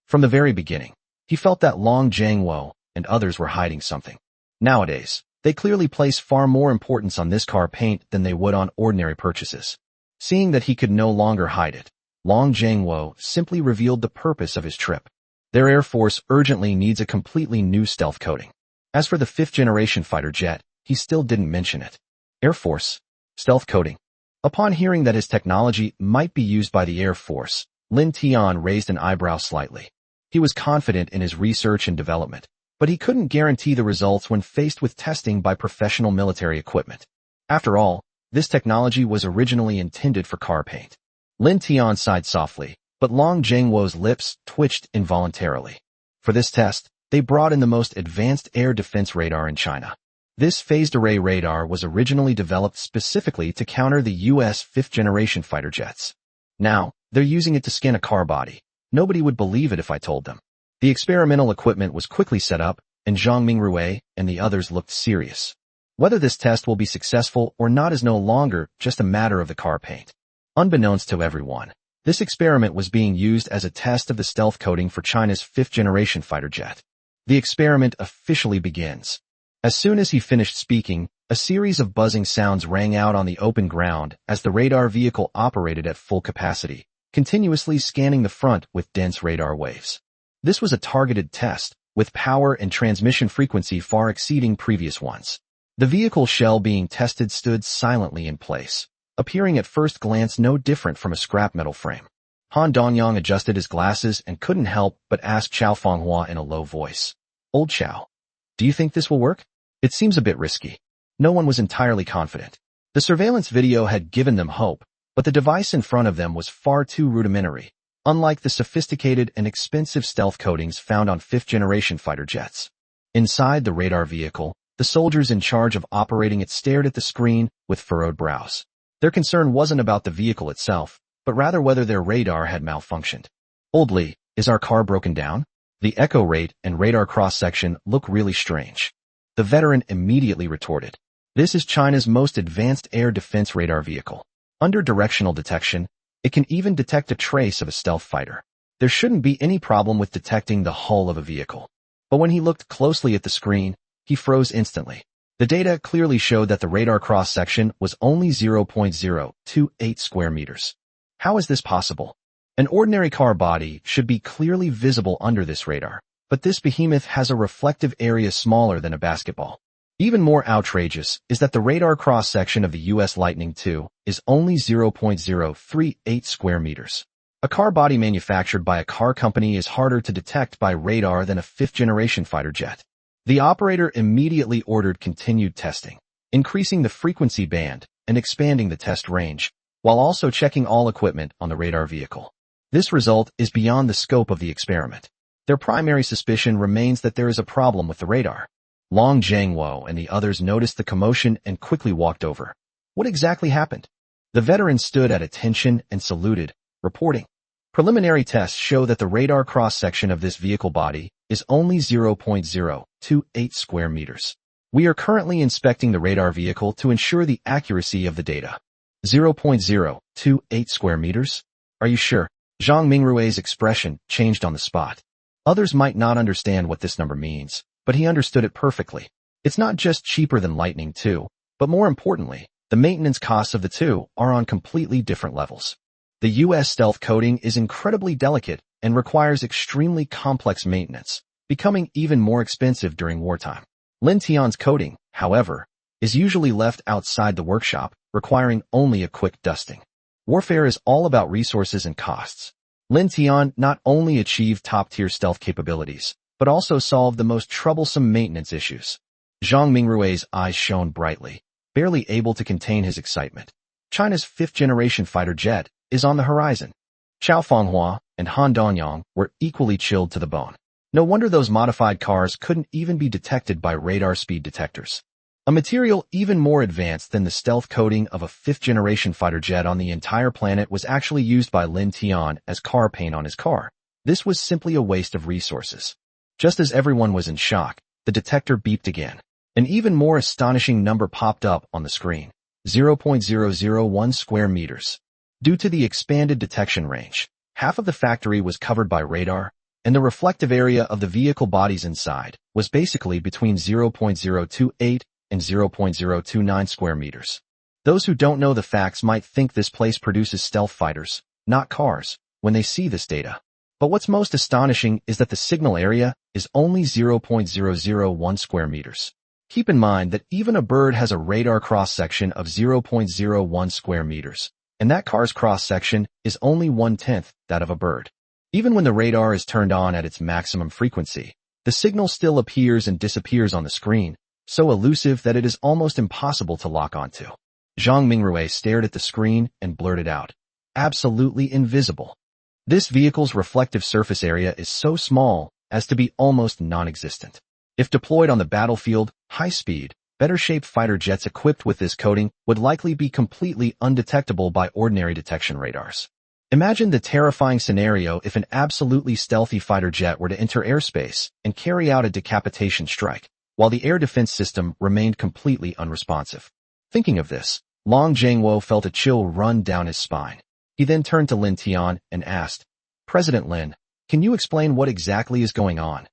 From the very beginning, he felt that Long Zhengwo and others were hiding something. Nowadays, they clearly place far more importance on this car paint than they would on ordinary purchases. Seeing that he could no longer hide it, Long Zhengwo simply revealed the purpose of his trip. Their Air Force urgently needs a completely new stealth coating. As for the fifth-generation fighter jet, he still didn't mention it. Air Force, stealth coating. Upon hearing that his technology might be used by the Air Force, Lin Tian raised an eyebrow slightly. He was confident in his research and development, but he couldn't guarantee the results when faced with testing by professional military equipment. After all, this technology was originally intended for car paint. Lin Tian sighed softly, but Long Zhengwo's lips twitched involuntarily. For this test, they brought in the most advanced air defense radar in China. This phased array radar was originally developed specifically to counter the U.S. fifth-generation fighter jets. Now, they're using it to scan a car body. Nobody would believe it if I told them. The experimental equipment was quickly set up, and Zhang Mingrui and the others looked serious. Whether this test will be successful or not is no longer just a matter of the car paint. Unbeknownst to everyone, this experiment was being used as a test of the stealth coating for China's fifth-generation fighter jet. The experiment officially begins. As soon as he finished speaking, a series of buzzing sounds rang out on the open ground as the radar vehicle operated at full capacity, continuously scanning the front with dense radar waves. This was a targeted test, with power and transmission frequency far exceeding previous ones. The vehicle shell being tested stood silently in place, appearing at first glance no different from a scrap metal frame. Han Dongyang adjusted his glasses and couldn't help but ask Chao Fenghua in a low voice. Old Chao, do you think this will work? It seems a bit risky. No one was entirely confident. The surveillance video had given them hope, but the device in front of them was far too rudimentary, unlike the sophisticated and expensive stealth coatings found on fifth-generation fighter jets. Inside the radar vehicle, the soldiers in charge of operating it stared at the screen with furrowed brows. Their concern wasn't about the vehicle itself, but rather whether their radar had malfunctioned. Old Li, is our car broken down? The echo rate and radar cross-section look really strange. The veteran immediately retorted. This is China's most advanced air defense radar vehicle. Under directional detection, it can even detect a trace of a stealth fighter. There shouldn't be any problem with detecting the hull of a vehicle. But when he looked closely at the screen, he froze instantly. The data clearly showed that the radar cross-section was only 0.028 square meters. How is this possible? An ordinary car body should be clearly visible under this radar, but this behemoth has a reflective area smaller than a basketball. Even more outrageous is that the radar cross-section of the US Lightning II is only 0.038 square meters. A car body manufactured by a car company is harder to detect by radar than a fifth-generation fighter jet. The operator immediately ordered continued testing, increasing the frequency band and expanding the test range, while also checking all equipment on the radar vehicle. This result is beyond the scope of the experiment. Their primary suspicion remains that there is a problem with the radar. Long Jiangwo and the others noticed the commotion and quickly walked over. What exactly happened? The veteran stood at attention and saluted, reporting. Preliminary tests show that the radar cross-section of this vehicle body is only 0.028 square meters. We are currently inspecting the radar vehicle to ensure the accuracy of the data. 0.028 square meters? Are you sure? Zhang Mingrui's expression changed on the spot. Others might not understand what this number means, but he understood it perfectly. It's not just cheaper than Lightning II, but more importantly, the maintenance costs of the two are on completely different levels. The US stealth coating is incredibly delicate and requires extremely complex maintenance, becoming even more expensive during wartime. Lin Tian's coating, however, is usually left outside the workshop, requiring only a quick dusting. Warfare is all about resources and costs. Lin Tian not only achieved top-tier stealth capabilities, but also solved the most troublesome maintenance issues. Zhang Mingrui's eyes shone brightly, barely able to contain his excitement. China's fifth-generation fighter jet is on the horizon. Chao Fenghua and Han Dongyang were equally chilled to the bone. No wonder those modified cars couldn't even be detected by radar speed detectors. A material even more advanced than the stealth coating of a fifth-generation fighter jet on the entire planet was actually used by Lin Tian as car paint on his car. This was simply a waste of resources. Just as everyone was in shock, the detector beeped again. An even more astonishing number popped up on the screen. 0.001 square meters. Due to the expanded detection range, half of the factory was covered by radar, and the reflective area of the vehicle bodies inside was basically between 0.028 and 0.029 square meters. Those who don't know the facts might think this place produces stealth fighters, not cars, when they see this data. But what's most astonishing is that the signal area is only 0.001 square meters. Keep in mind that even a bird has a radar cross-section of 0.01 square meters, and that car's cross-section is only 1/10 that of a bird. Even when the radar is turned on at its maximum frequency, the signal still appears and disappears on the screen, so elusive that it is almost impossible to lock onto. Zhang Mingrui stared at the screen and blurted out, "Absolutely invisible." This vehicle's reflective surface area is so small as to be almost non-existent. If deployed on the battlefield, high-speed, better-shaped fighter jets equipped with this coating would likely be completely undetectable by ordinary detection radars. Imagine the terrifying scenario if an absolutely stealthy fighter jet were to enter airspace and carry out a decapitation strike, while the air defense system remained completely unresponsive. Thinking of this, Long Jiangwo felt a chill run down his spine. He then turned to Lin Tian and asked, "President Lin, can you explain what exactly is going on?"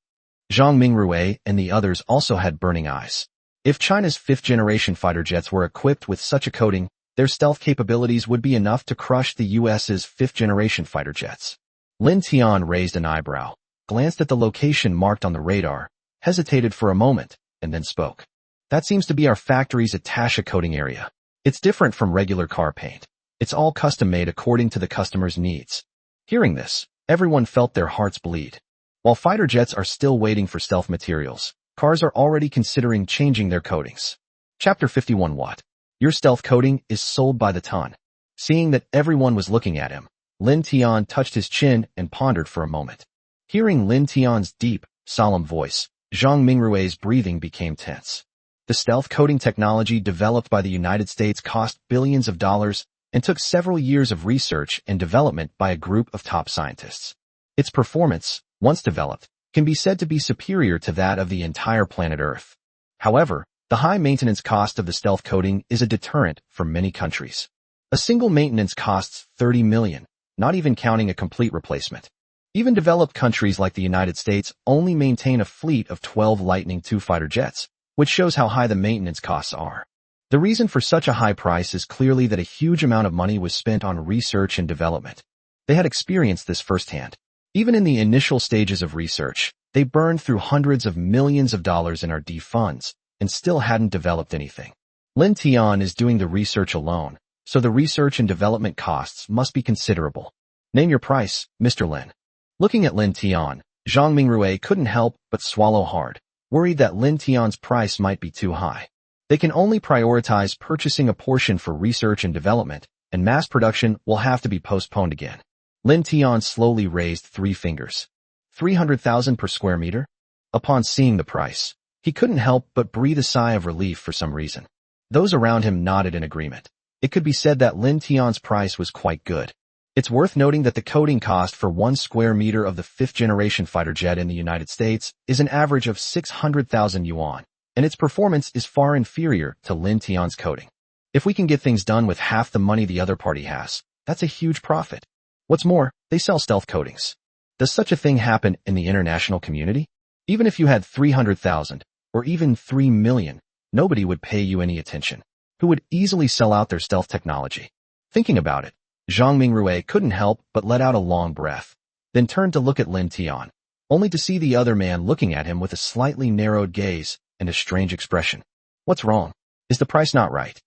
Zhang Mingrui and the others also had burning eyes. If China's fifth-generation fighter jets were equipped with such a coating, their stealth capabilities would be enough to crush the US's fifth-generation fighter jets. Lin Tian raised an eyebrow, glanced at the location marked on the radar, hesitated for a moment, and then spoke. "That seems to be our factory's attaché coating area. It's different from regular car paint. It's all custom-made according to the customer's needs." Hearing this, everyone felt their hearts bleed. While fighter jets are still waiting for stealth materials, cars are already considering changing their coatings. Chapter 51. What? Your stealth coating is sold by the ton. Seeing that everyone was looking at him, Lin Tian touched his chin and pondered for a moment. Hearing Lin Tian's deep, solemn voice, Zhang Mingrui's breathing became tense. The stealth coating technology developed by the United States cost billions of dollars and took several years of research and development by a group of top scientists. Its performance, once developed, can be said to be superior to that of the entire planet Earth. However, the high maintenance cost of the stealth coating is a deterrent for many countries. A single maintenance costs $30 million, not even counting a complete replacement. Even developed countries like the United States only maintain a fleet of 12 Lightning II fighter jets, which shows how high the maintenance costs are. The reason for such a high price is clearly that a huge amount of money was spent on research and development. They had experienced this firsthand. Even in the initial stages of research, they burned through hundreds of millions of dollars in R&D funds and still hadn't developed anything. Lin Tian is doing the research alone, so the research and development costs must be considerable. Name your price, Mr. Lin. Looking at Lin Tian, Zhang Mingrui couldn't help but swallow hard, worried that Lin Tian's price might be too high. They can only prioritize purchasing a portion for research and development, and mass production will have to be postponed again. Lin Tian slowly raised 3 fingers. 300,000 per square meter? Upon seeing the price, he couldn't help but breathe a sigh of relief for some reason. Those around him nodded in agreement. It could be said that Lin Tian's price was quite good. It's worth noting that the coating cost for 1 square meter of the 5th-generation fighter jet in the United States is an average of 600,000 yuan, and its performance is far inferior to Lin Tian's coating. If we can get things done with half the money the other party has, that's a huge profit. What's more, they sell stealth coatings. Does such a thing happen in the international community? Even if you had 300,000, or even 3 million, nobody would pay you any attention. Who would easily sell out their stealth technology? Thinking about it, Zhang Mingrui couldn't help but let out a long breath, then turned to look at Lin Tian, only to see the other man looking at him with a slightly narrowed gaze and a strange expression. What's wrong? Is the price not right?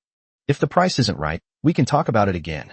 If the price isn't right, we can talk about it again.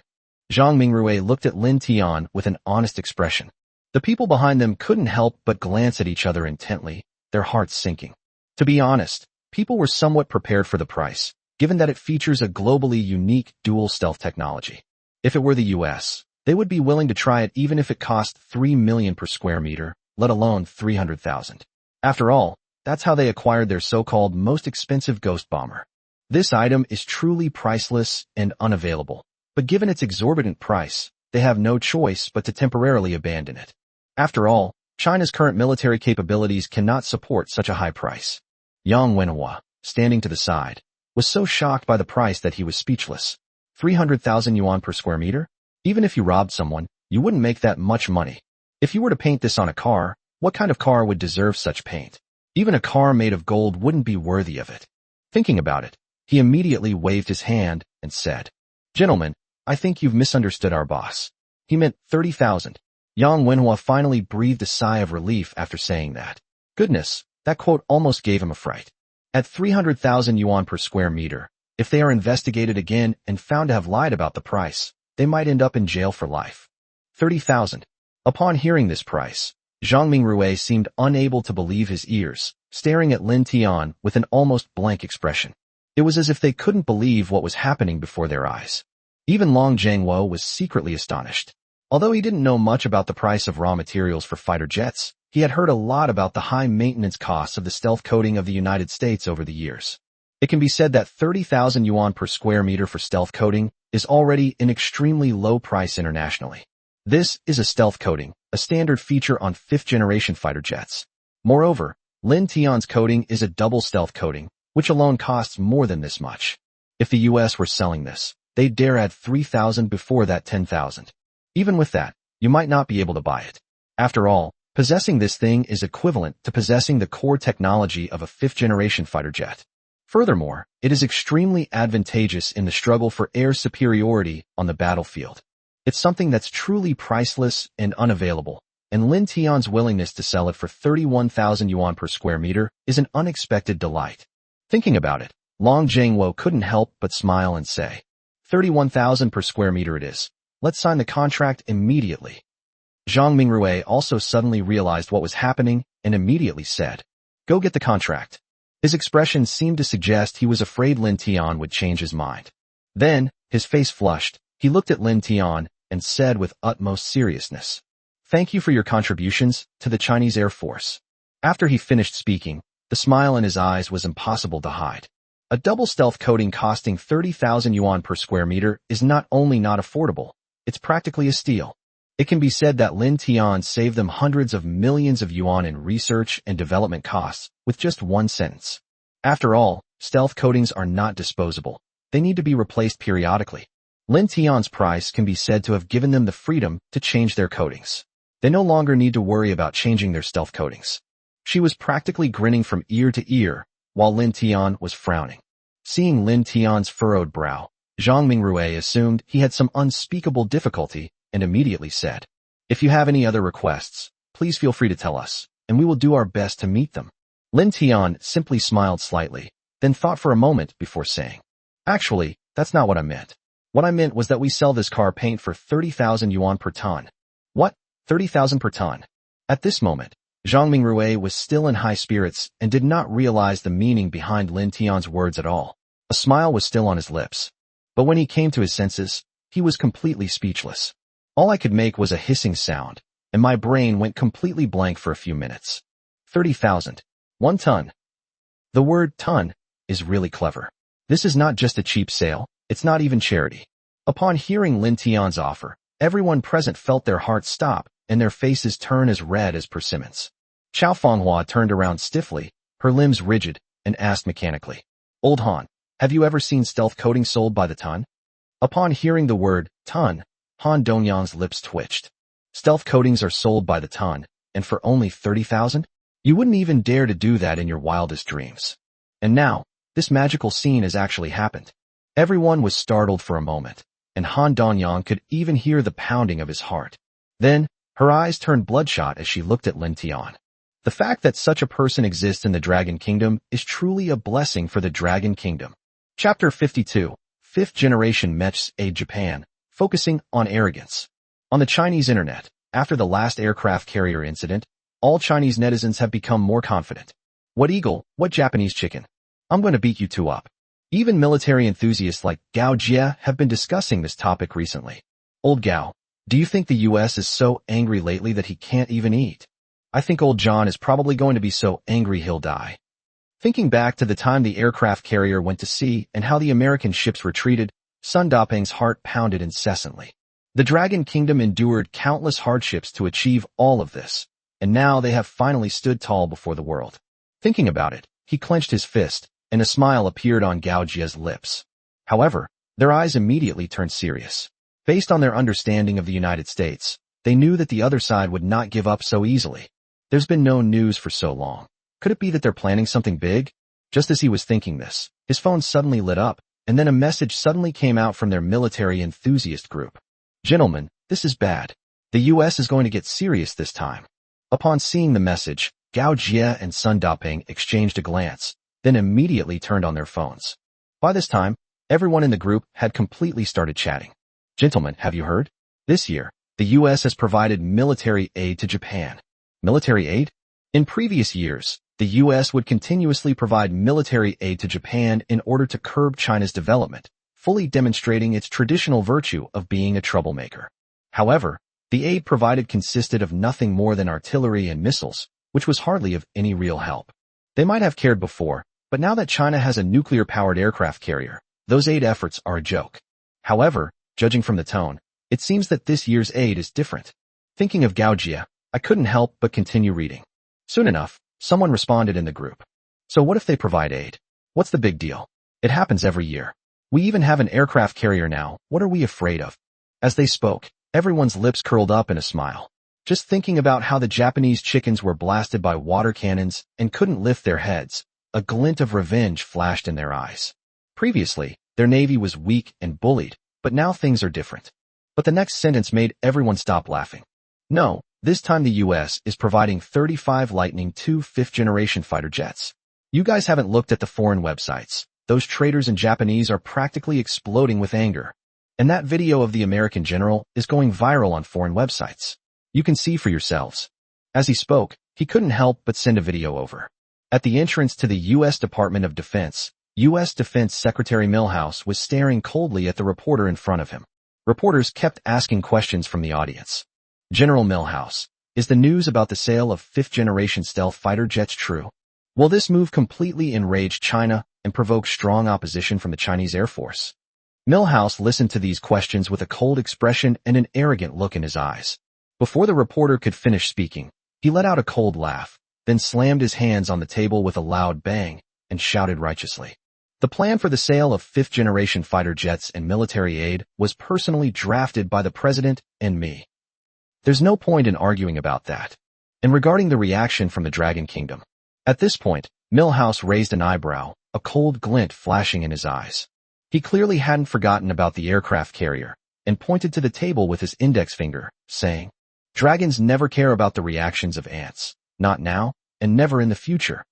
Zhang Mingrui looked at Lin Tian with an honest expression. The people behind them couldn't help but glance at each other intently, their hearts sinking. To be honest, people were somewhat prepared for the price, given that it features a globally unique dual stealth technology. If it were the US, they would be willing to try it even if it cost $3 million per square meter, let alone 300,000. After all, that's how they acquired their so-called most expensive ghost bomber. This item is truly priceless and unavailable, but given its exorbitant price, they have no choice but to temporarily abandon it. After all, China's current military capabilities cannot support such a high price. Yang Wenhua, standing to the side, was so shocked by the price that he was speechless. 300,000 yuan per square meter? Even if you robbed someone, you wouldn't make that much money. If you were to paint this on a car, what kind of car would deserve such paint? Even a car made of gold wouldn't be worthy of it. Thinking about it, he immediately waved his hand and said, "Gentlemen, I think you've misunderstood our boss. He meant 30,000. Yang Wenhua finally breathed a sigh of relief after saying that. Goodness, that quote almost gave him a fright. At 300,000 yuan per square meter, if they are investigated again and found to have lied about the price, they might end up in jail for life. 30,000. Upon hearing this price, Zhang Mingrui seemed unable to believe his ears, staring at Lin Tian with an almost blank expression. It was as if they couldn't believe what was happening before their eyes. Even Long Zhangwo was secretly astonished. Although he didn't know much about the price of raw materials for fighter jets, he had heard a lot about the high maintenance costs of the stealth coating of the United States over the years. It can be said that 30,000 yuan per square meter for stealth coating is already an extremely low price internationally. This is a stealth coating, a standard feature on 5th-generation fighter jets. Moreover, Lin Tian's coating is a double stealth coating, which alone costs more than this much. If the US were selling this, they'd dare add 3,000 before that 10,000. Even with that, you might not be able to buy it. After all, possessing this thing is equivalent to possessing the core technology of a 5th-generation fighter jet. Furthermore, it is extremely advantageous in the struggle for air superiority on the battlefield. It's something that's truly priceless and unavailable, and Lin Tian's willingness to sell it for 31,000 yuan per square meter is an unexpected delight. Thinking about it, Long Zhangwo couldn't help but smile and say, 31,000 per square meter it is. Let's sign the contract immediately. Zhang Mingrui also suddenly realized what was happening and immediately said, "Go get the contract." His expression seemed to suggest he was afraid Lin Tian would change his mind. Then, his face flushed, he looked at Lin Tian and said with utmost seriousness, "Thank you for your contributions to the Chinese Air Force." After he finished speaking, the smile in his eyes was impossible to hide. A double stealth coating costing 30,000 yuan per square meter is not only not affordable, it's practically a steal. It can be said that Lin Tian saved them hundreds of millions of yuan in research and development costs with just one sentence. After all, stealth coatings are not disposable. They need to be replaced periodically. Lin Tian's price can be said to have given them the freedom to change their coatings. They no longer need to worry about changing their stealth coatings. She was practically grinning from ear to ear, while Lin Tian was frowning. Seeing Lin Tian's furrowed brow, Zhang Mingrui assumed he had some unspeakable difficulty and immediately said, "If you have any other requests, please feel free to tell us, and we will do our best to meet them." Lin Tian simply smiled slightly, then thought for a moment before saying, "Actually, that's not what I meant. What I meant was that we sell this car paint for 30,000 yuan per ton." "What? 30,000 per ton?" At this moment, Zhang Mingrui was still in high spirits and did not realize the meaning behind Lin Tian's words at all. A smile was still on his lips. But when he came to his senses, he was completely speechless. All I could make was a hissing sound, and my brain went completely blank for a few minutes. 30,000. 1 ton. The word ton is really clever. This is not just a cheap sale, it's not even charity. Upon hearing Lin Tian's offer, everyone present felt their hearts stop and their faces turn as red as persimmons. Qiao Fenghua turned around stiffly, her limbs rigid, and asked mechanically, "Old Han, have you ever seen stealth coating sold by the ton?" Upon hearing the word ton, Han Dongyang's lips twitched. Stealth coatings are sold by the ton, and for only 30,000? You wouldn't even dare to do that in your wildest dreams. And now, this magical scene has actually happened. Everyone was startled for a moment, and Han Dongyang could even hear the pounding of his heart. Then, her eyes turned bloodshot as she looked at Lin Tian. The fact that such a person exists in the Dragon Kingdom is truly a blessing for the Dragon Kingdom. Chapter 52, 5th Generation Mechs Aid Japan, focusing on arrogance. On the Chinese internet, after the last aircraft carrier incident, all Chinese netizens have become more confident. What eagle, what Japanese chicken? I'm going to beat you two up. Even military enthusiasts like Gao Jie have been discussing this topic recently. Old Gao, do you think the US is so angry lately that he can't even eat? I think old John is probably going to be so angry he'll die. Thinking back to the time the aircraft carrier went to sea and how the American ships retreated, Sun Daping's heart pounded incessantly. The Dragon Kingdom endured countless hardships to achieve all of this, and now they have finally stood tall before the world. Thinking about it, he clenched his fist, and a smile appeared on Gao Jie's lips. However, their eyes immediately turned serious. Based on their understanding of the United States, they knew that the other side would not give up so easily. There's been no news for so long. Could it be that they're planning something big? Just as he was thinking this, his phone suddenly lit up, and then a message suddenly came out from their military enthusiast group. "Gentlemen, this is bad. The US is going to get serious this time." Upon seeing the message, Gao Jie and Sun Daping exchanged a glance, then immediately turned on their phones. By this time, everyone in the group had completely started chatting. "Gentlemen, have you heard? This year, the US has provided military aid to Japan." Military aid? In previous years, the US would continuously provide military aid to Japan in order to curb China's development, fully demonstrating its traditional virtue of being a troublemaker. However, the aid provided consisted of nothing more than artillery and missiles, which was hardly of any real help. They might have cared before, but now that China has a nuclear-powered aircraft carrier, those aid efforts are a joke. However, judging from the tone, it seems that this year's aid is different. Thinking of Gao Jie, I couldn't help but continue reading. Soon enough, someone responded in the group. "So what if they provide aid? What's the big deal? It happens every year. We even have an aircraft carrier now. What are we afraid of?" As they spoke, everyone's lips curled up in a smile. Just thinking about how the Japanese chickens were blasted by water cannons and couldn't lift their heads, a glint of revenge flashed in their eyes. Previously, their navy was weak and bullied, but now things are different. But the next sentence made everyone stop laughing. No, this time the US is providing 35 Lightning II 5th-generation fighter jets. You guys haven't looked at the foreign websites. Those traitors and Japanese are practically exploding with anger. And that video of the American general is going viral on foreign websites. You can see for yourselves. As he spoke, he couldn't help but send a video over. At the entrance to the U.S. Department of Defense, U.S. Defense Secretary Milhouse was staring coldly at the reporter in front of him. Reporters kept asking questions from the audience. General Milhouse, is the news about the sale of fifth-generation stealth fighter jets true? Will this move completely enrage China and provoke strong opposition from the Chinese Air Force? Milhouse listened to these questions with a cold expression and an arrogant look in his eyes. Before the reporter could finish speaking, he let out a cold laugh, then slammed his hands on the table with a loud bang and shouted righteously. The plan for the sale of fifth-generation fighter jets and military aid was personally drafted by the president and me. There's no point in arguing about that. And regarding the reaction from the Dragon Kingdom, at this point, Milhouse raised an eyebrow, a cold glint flashing in his eyes. He clearly hadn't forgotten about the aircraft carrier, and pointed to the table with his index finger, saying, "Dragons never care about the reactions of ants, not now, and never in the future.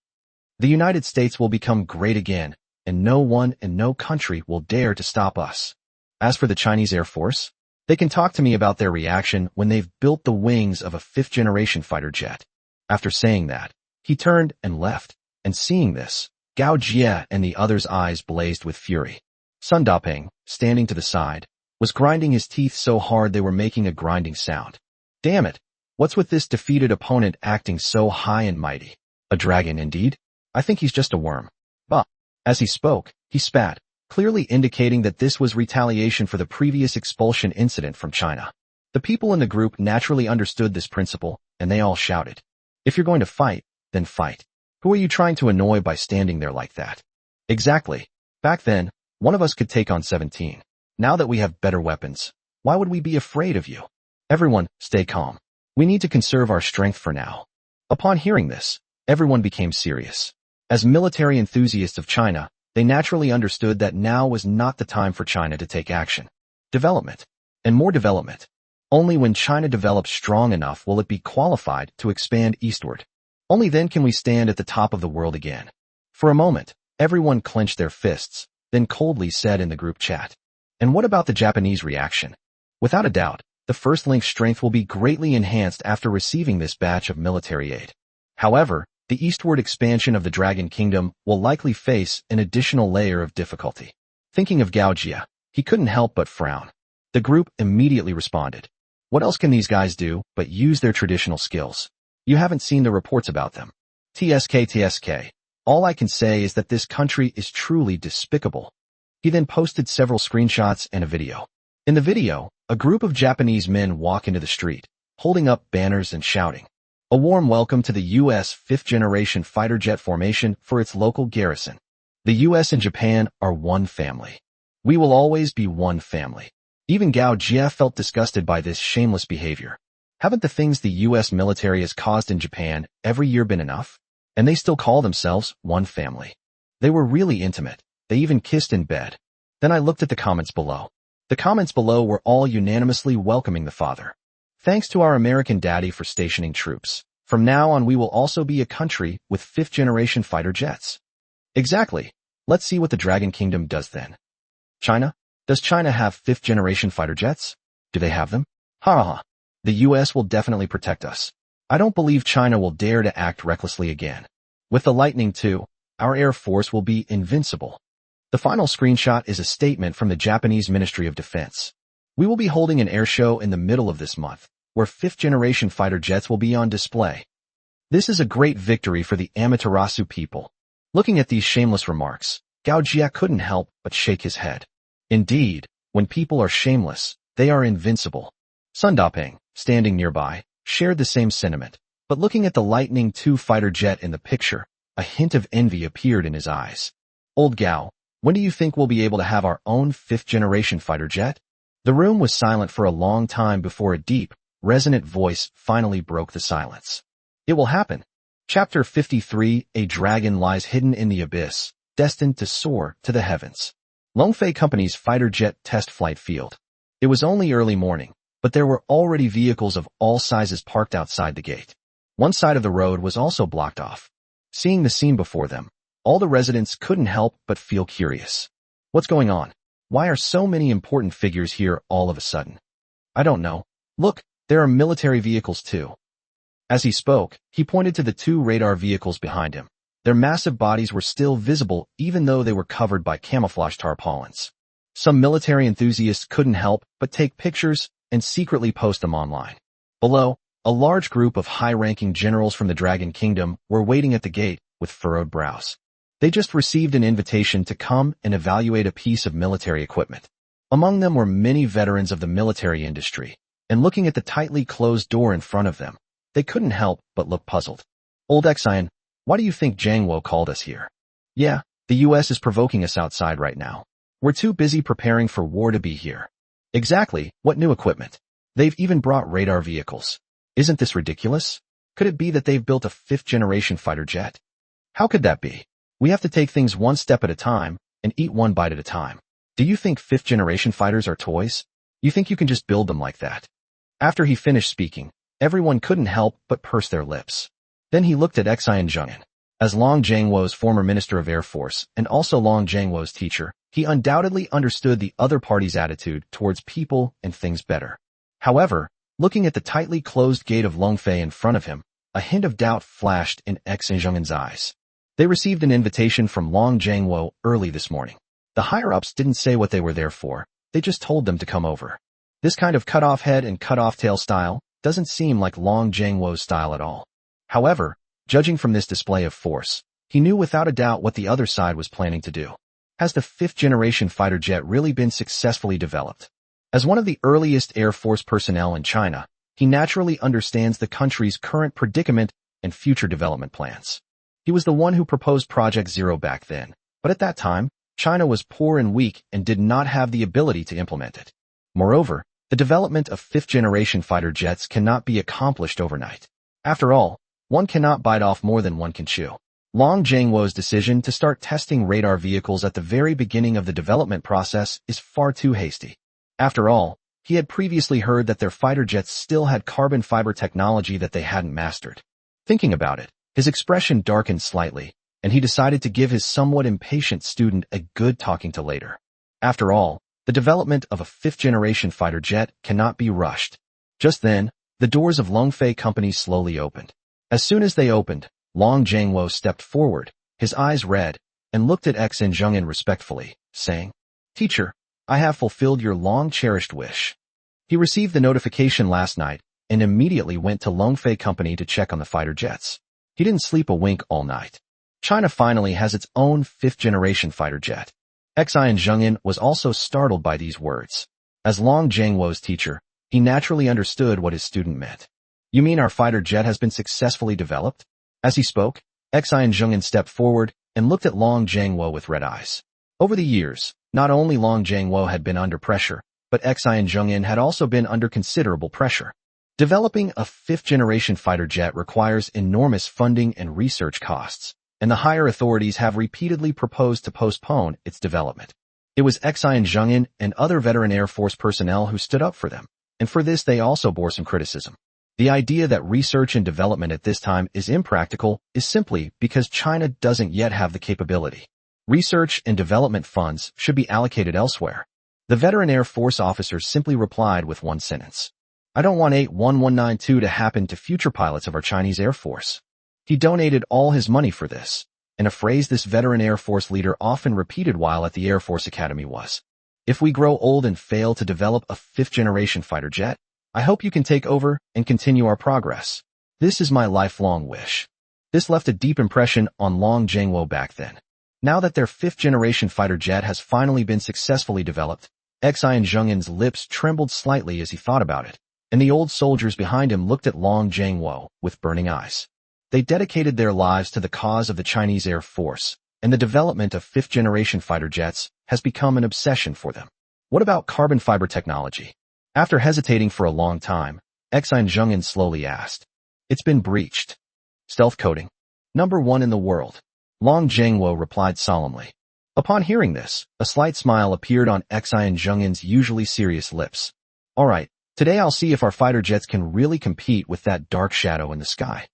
The United States will become great again, and no one and no country will dare to stop us. As for the Chinese Air Force, they can talk to me about their reaction when they've built the wings of a fifth-generation fighter jet." After saying that, he turned and left, and seeing this, Gao Jie and the others' eyes blazed with fury. Sun Daping, standing to the side, was grinding his teeth so hard they were making a grinding sound. Damn it! What's with this defeated opponent acting so high and mighty? A dragon indeed? I think he's just a worm. Bah! As he spoke, he spat, clearly indicating that this was retaliation for the previous expulsion incident from China. The people in the group naturally understood this principle, and they all shouted, "If you're going to fight, then fight. Who are you trying to annoy by standing there like that?" Exactly. Back then, one of us could take on 17. Now that we have better weapons, why would we be afraid of you? Everyone, stay calm. We need to conserve our strength for now. Upon hearing this, everyone became serious. As military enthusiasts of China, they naturally understood that now was not the time for China to take action. Development. And more development. Only when China develops strong enough will it be qualified to expand eastward. Only then can we stand at the top of the world again. For a moment, everyone clenched their fists, then coldly said in the group chat, "And what about the Japanese reaction?" Without a doubt, the First Link's strength will be greatly enhanced after receiving this batch of military aid. However, the eastward expansion of the Dragon Kingdom will likely face an additional layer of difficulty. Thinking of Gao Jie, he couldn't help but frown. The group immediately responded. What else can these guys do but use their traditional skills? You haven't seen the reports about them. TSK. All I can say is that this country is truly despicable. He then posted several screenshots and a video. In the video, a group of Japanese men walk into the street, holding up banners and shouting, "A warm welcome to the U.S. fifth-generation fighter jet formation for its local garrison. The U.S. and Japan are one family. We will always be one family." Even Gao Jie felt disgusted by this shameless behavior. Haven't the things the U.S. military has caused in Japan every year been enough? And they still call themselves one family. They were really intimate. They even kissed in bed. Then I looked at the comments below. The comments below were all unanimously welcoming the father. "Thanks to our American daddy for stationing troops. From now on we will also be a country with fifth-generation fighter jets." Exactly. Let's see what the Dragon Kingdom does then. China? Does China have fifth-generation fighter jets? Do they have them? Ha ha. The U.S. will definitely protect us. I don't believe China will dare to act recklessly again. With the Lightning II, our Air Force will be invincible. The final screenshot is a statement from the Japanese Ministry of Defense. "We will be holding an air show in the middle of this month, where fifth-generation fighter jets will be on display." This is a great victory for the Amaterasu people. Looking at these shameless remarks, Gao Jie couldn't help but shake his head. Indeed, when people are shameless, they are invincible. Sun Daping, standing nearby, shared the same sentiment, but looking at the Lightning II fighter jet in the picture, a hint of envy appeared in his eyes. "Old Gao, when do you think we'll be able to have our own fifth-generation fighter jet?" The room was silent for a long time before a deep, resonant voice finally broke the silence. "It will happen." Chapter 53, A Dragon Lies Hidden in the Abyss, Destined to Soar to the Heavens. Longfei Company's fighter jet test flight field. It was only early morning, but there were already vehicles of all sizes parked outside the gate. One side of the road was also blocked off. Seeing the scene before them, all the residents couldn't help but feel curious. What's going on? Why are so many important figures here all of a sudden? I don't know. Look, There are military vehicles too. As he spoke, he pointed to the two radar vehicles behind him. Their massive bodies were still visible even though they were covered by camouflage tarpaulins. Some military enthusiasts couldn't help but take pictures and secretly post them online. Below, a large group of high-ranking generals from the Dragon Kingdom were waiting at the gate with furrowed brows. They just received an invitation to come and evaluate a piece of military equipment. Among them were many veterans of the military industry, and looking at the tightly closed door in front of them, they couldn't help but look puzzled. Old Xian, why do you think Zhang Wo called us here? Yeah, the US is provoking us outside right now. We're too busy preparing for war to be here. Exactly, what new equipment? They've even brought radar vehicles. Isn't this ridiculous? Could it be that they've built a fifth-generation fighter jet? How could that be? We have to take things one step at a time and eat one bite at a time. Do you think fifth-generation fighters are toys? You think you can just build them like that? After he finished speaking, everyone couldn't help but purse their lips. Then he looked at Xian Zhengyan. As Long Zhangwo's former Minister of Air Force and also Long Zhangwo's teacher, he undoubtedly understood the other party's attitude towards people and things better. However, looking at the tightly closed gate of Longfei in front of him, a hint of doubt flashed in Xian Zhengyan's eyes. They received an invitation from Long Zhangwo early this morning. The higher-ups didn't say what they were there for, they just told them to come over. This kind of cut-off head and cut-off tail style doesn't seem like Long Zhangwo's style at all. However, judging from this display of force, he knew without a doubt what the other side was planning to do. Has the fifth-generation fighter jet really been successfully developed? As one of the earliest Air Force personnel in China, he naturally understands the country's current predicament and future development plans. He was the one who proposed Project Zero back then, but at that time, China was poor and weak and did not have the ability to implement it. Moreover, the development of fifth-generation fighter jets cannot be accomplished overnight. After all, one cannot bite off more than one can chew. Long Zhangwo's decision to start testing radar vehicles at the very beginning of the development process is far too hasty. After all, he had previously heard that their fighter jets still had carbon fiber technology that they hadn't mastered. Thinking about it, his expression darkened slightly, and he decided to give his somewhat impatient student a good talking to later. After all, the development of a fifth-generation fighter jet cannot be rushed. Just then, the doors of Longfei Company slowly opened. As soon as they opened, Long Zhangwo stepped forward, his eyes red, and looked at Xian Zhengyan respectfully, saying, "Teacher, I have fulfilled your long-cherished wish." He received the notification last night and immediately went to Longfei Company to check on the fighter jets. He didn't sleep a wink all night. China finally has its own fifth-generation fighter jet. Xian Zhengyan was also startled by these words. As Long Zhangwo's teacher, he naturally understood what his student meant. You mean our fighter jet has been successfully developed? As he spoke, Xian Zhengyan stepped forward and looked at Long Zhangwo with red eyes. Over the years, not only Long Zhangwo had been under pressure, but Xian Zhengyan had also been under considerable pressure. Developing a fifth-generation fighter jet requires enormous funding and research costs, and the higher authorities have repeatedly proposed to postpone its development. It was Xian Zhengyan and other veteran Air Force personnel who stood up for them, and for this they also bore some criticism. The idea that research and development at this time is impractical is simply because China doesn't yet have the capability. Research and development funds should be allocated elsewhere. The veteran Air Force officers simply replied with one sentence. I don't want 81192 to happen to future pilots of our Chinese Air Force. He donated all his money for this, and a phrase this veteran Air Force leader often repeated while at the Air Force Academy was, if we grow old and fail to develop a fifth-generation fighter jet, I hope you can take over and continue our progress. This is my lifelong wish. This left a deep impression on Long Zhangwo back then. Now that their fifth-generation fighter jet has finally been successfully developed, Xian Zhengyan's lips trembled slightly as he thought about it, and the old soldiers behind him looked at Long Zhangwo with burning eyes. They dedicated their lives to the cause of the Chinese Air Force, and the development of fifth-generation fighter jets has become an obsession for them. What about carbon fiber technology? After hesitating for a long time, Xian Zhengyan slowly asked. It's been breached. Stealth coating. #1 in the world. Long Zhangwo replied solemnly. Upon hearing this, a slight smile appeared on Xian Zhengyan's usually serious lips. Alright, today I'll see if our fighter jets can really compete with that dark shadow in the sky.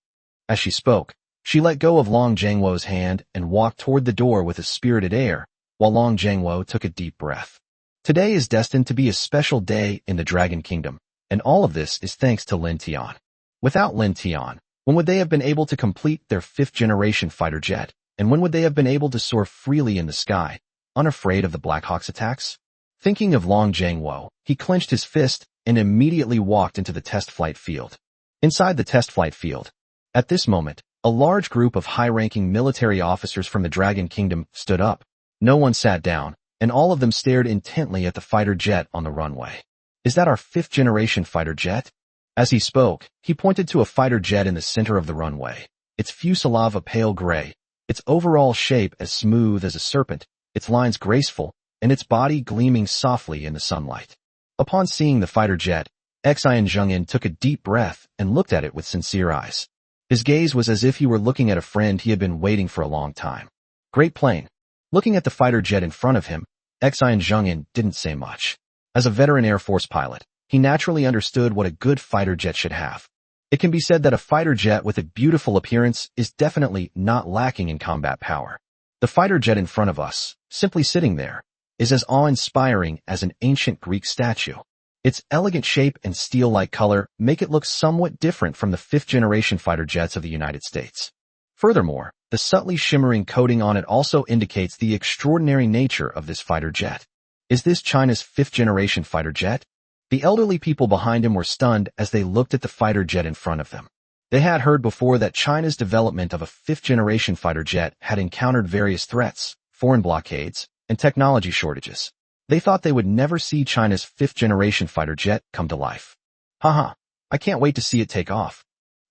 As she spoke, she let go of Long Zhangwo's hand and walked toward the door with a spirited air, while Long Zhangwo took a deep breath. Today is destined to be a special day in the Dragon Kingdom, And all of this is thanks to Lin Tian. Without Lin Tian, when would they have been able to complete their 5th-generation fighter jet? And when would they have been able to soar freely in the sky, unafraid of the Black Hawk's attacks? Thinking of Long Zhangwo, he clenched his fist and immediately walked into the test flight field. Inside the test flight field, at this moment, a large group of high-ranking military officers from the Dragon Kingdom stood up. No one sat down, and all of them stared intently at the fighter jet on the runway. Is that our 5th-generation fighter jet? As he spoke, he pointed to a fighter jet in the center of the runway. Its fuselage a pale gray, its overall shape as smooth as a serpent, its lines graceful, and its body gleaming softly in the sunlight. Upon seeing the fighter jet, Xian Zhengyin took a deep breath and looked at it with sincere eyes. His gaze was as if he were looking at a friend he had been waiting for a long time. Great plane. Looking at the fighter jet in front of him, Xian Zhengyin didn't say much. As a veteran Air Force pilot, he naturally understood what a good fighter jet should have. It can be said that a fighter jet with a beautiful appearance is definitely not lacking in combat power. The fighter jet in front of us, simply sitting there, is as awe-inspiring as an ancient Greek statue. Its elegant shape and steel-like color make it look somewhat different from the 5th-generation fighter jets of the United States. Furthermore, the subtly shimmering coating on it also indicates the extraordinary nature of this fighter jet. Is this China's 5th-generation fighter jet? The elderly people behind him were stunned as they looked at the fighter jet in front of them. They had heard before that China's development of a 5th-generation fighter jet had encountered various threats, foreign blockades, and technology shortages. They thought they would never see China's 5th-generation fighter jet come to life. Haha, I can't wait to see it take off.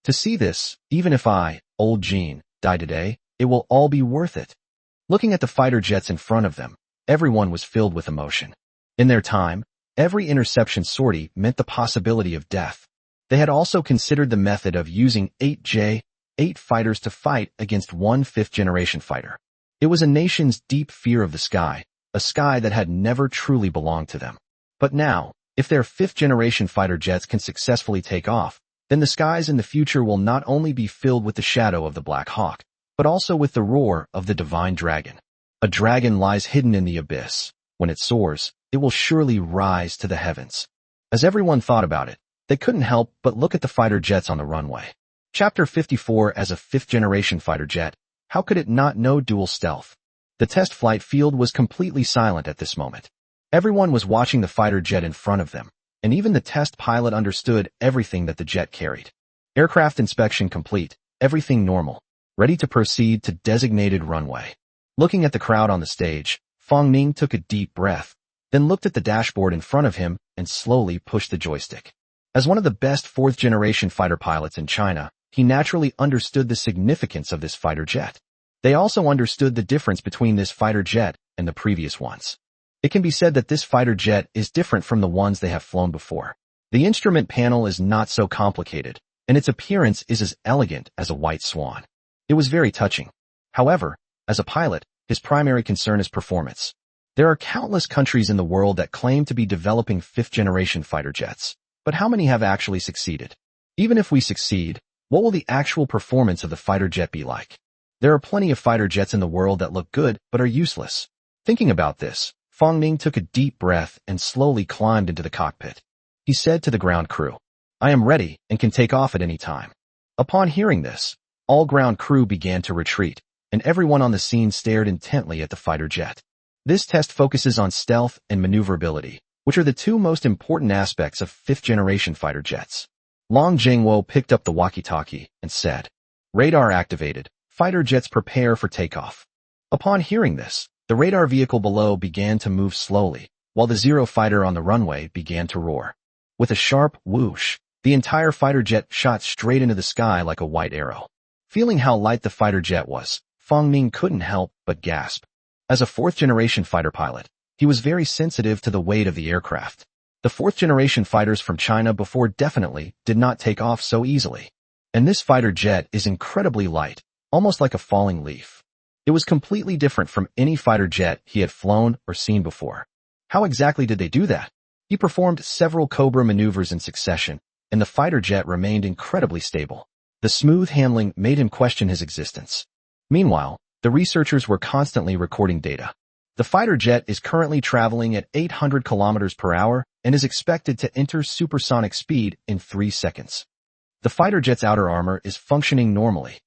To see this, even if I, old Jean, die today, it will all be worth it. Looking at the fighter jets in front of them, everyone was filled with emotion. In their time, every interception sortie meant the possibility of death. They had also considered the method of using 8 fighters to fight against one 5th-generation fighter. It was a nation's deep fear of the sky, a sky that had never truly belonged to them. But now, if their 5th-generation fighter jets can successfully take off, then the skies in the future will not only be filled with the shadow of the Black Hawk, but also with the roar of the divine dragon. A dragon lies hidden in the abyss. When it soars, it will surely rise to the heavens. As everyone thought about it, they couldn't help but look at the fighter jets on the runway. Chapter 54. As a 5th-generation fighter jet, how could it not know dual stealth? The test flight field was completely silent at this moment. Everyone was watching the fighter jet in front of them, and even the test pilot understood everything that the jet carried. Aircraft inspection complete, everything normal, ready to proceed to designated runway. Looking at the crowd on the stage, Fang Ning took a deep breath, then looked at the dashboard in front of him and slowly pushed the joystick. As one of the best 4th-generation fighter pilots in China, he naturally understood the significance of this fighter jet. They also understood the difference between this fighter jet and the previous ones. It can be said that this fighter jet is different from the ones they have flown before. The instrument panel is not so complicated, and its appearance is as elegant as a white swan. It was very touching. However, as a pilot, his primary concern is performance. There are countless countries in the world that claim to be developing 5th-generation fighter jets. But how many have actually succeeded? Even if we succeed, what will the actual performance of the fighter jet be like? There are plenty of fighter jets in the world that look good but are useless. Thinking about this, Fang Ning took a deep breath and slowly climbed into the cockpit. He said to the ground crew, "I am ready and can take off at any time." Upon hearing this, all ground crew began to retreat, and everyone on the scene stared intently at the fighter jet. This test focuses on stealth and maneuverability, which are the two most important aspects of 5th-generation fighter jets. Long Zhangwo picked up the walkie-talkie and said, "Radar activated. Fighter jets prepare for takeoff." Upon hearing this, the radar vehicle below began to move slowly, while the Zero fighter on the runway began to roar. With a sharp whoosh, the entire fighter jet shot straight into the sky like a white arrow. Feeling how light the fighter jet was, Fang Ning couldn't help but gasp. As a 4th-generation fighter pilot, he was very sensitive to the weight of the aircraft. The 4th-generation fighters from China before definitely did not take off so easily. And this fighter jet is incredibly light, almost like a falling leaf. It was completely different from any fighter jet he had flown or seen before. How exactly did they do that? He performed several Cobra maneuvers in succession, and the fighter jet remained incredibly stable. The smooth handling made him question his existence. Meanwhile, the researchers were constantly recording data. The fighter jet is currently traveling at 800 kilometers per hour and is expected to enter supersonic speed in 3 seconds. The fighter jet's outer armor is functioning normally.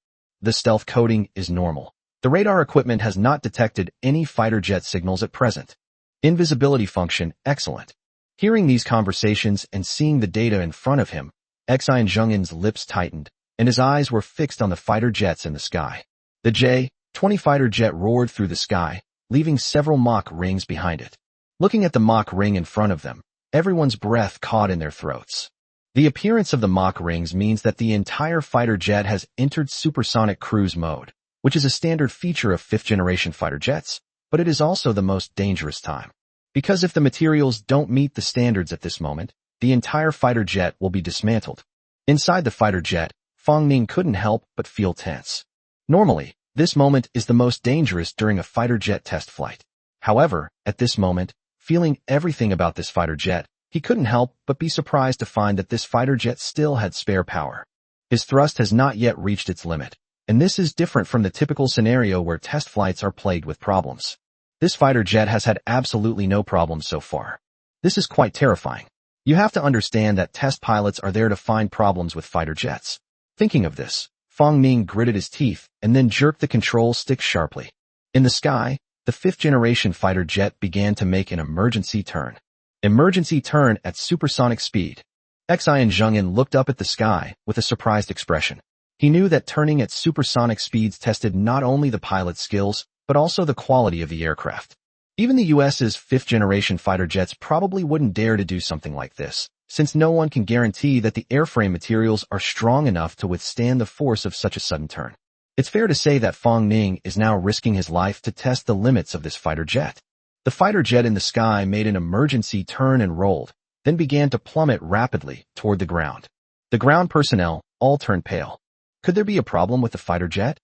The stealth coating is normal. The radar equipment has not detected any fighter jet signals at present. Invisibility function, excellent. Hearing these conversations and seeing the data in front of him, Xian Zhongyin's lips tightened, and his eyes were fixed on the fighter jets in the sky. The J-20 fighter jet roared through the sky, leaving several Mach rings behind it. Looking at the Mach ring in front of them, everyone's breath caught in their throats. The appearance of the Mach rings means that the entire fighter jet has entered supersonic cruise mode, which is a standard feature of fifth-generation fighter jets, but it is also the most dangerous time. Because if the materials don't meet the standards at this moment, the entire fighter jet will be dismantled. Inside the fighter jet, Fang Ning couldn't help but feel tense. Normally, this moment is the most dangerous during a fighter jet test flight. However, at this moment, feeling everything about this fighter jet, he couldn't help but be surprised to find that this fighter jet still had spare power. His thrust has not yet reached its limit, and this is different from the typical scenario where test flights are plagued with problems. This fighter jet has had absolutely no problems so far. This is quite terrifying. You have to understand that test pilots are there to find problems with fighter jets. Thinking of this, Fang Ning gritted his teeth and then jerked the control stick sharply. In the sky, the fifth-generation fighter jet began to make an emergency turn. Emergency turn at supersonic speed. Xian Zhongyin looked up at the sky with a surprised expression. He knew that turning at supersonic speeds tested not only the pilot's skills, but also the quality of the aircraft. Even the US's fifth-generation fighter jets probably wouldn't dare to do something like this, since no one can guarantee that the airframe materials are strong enough to withstand the force of such a sudden turn. It's fair to say that Fang Ning is now risking his life to test the limits of this fighter jet. The fighter jet in the sky made an emergency turn and rolled, then began to plummet rapidly toward the ground. The ground personnel all turned pale. Could there be a problem with the fighter jet?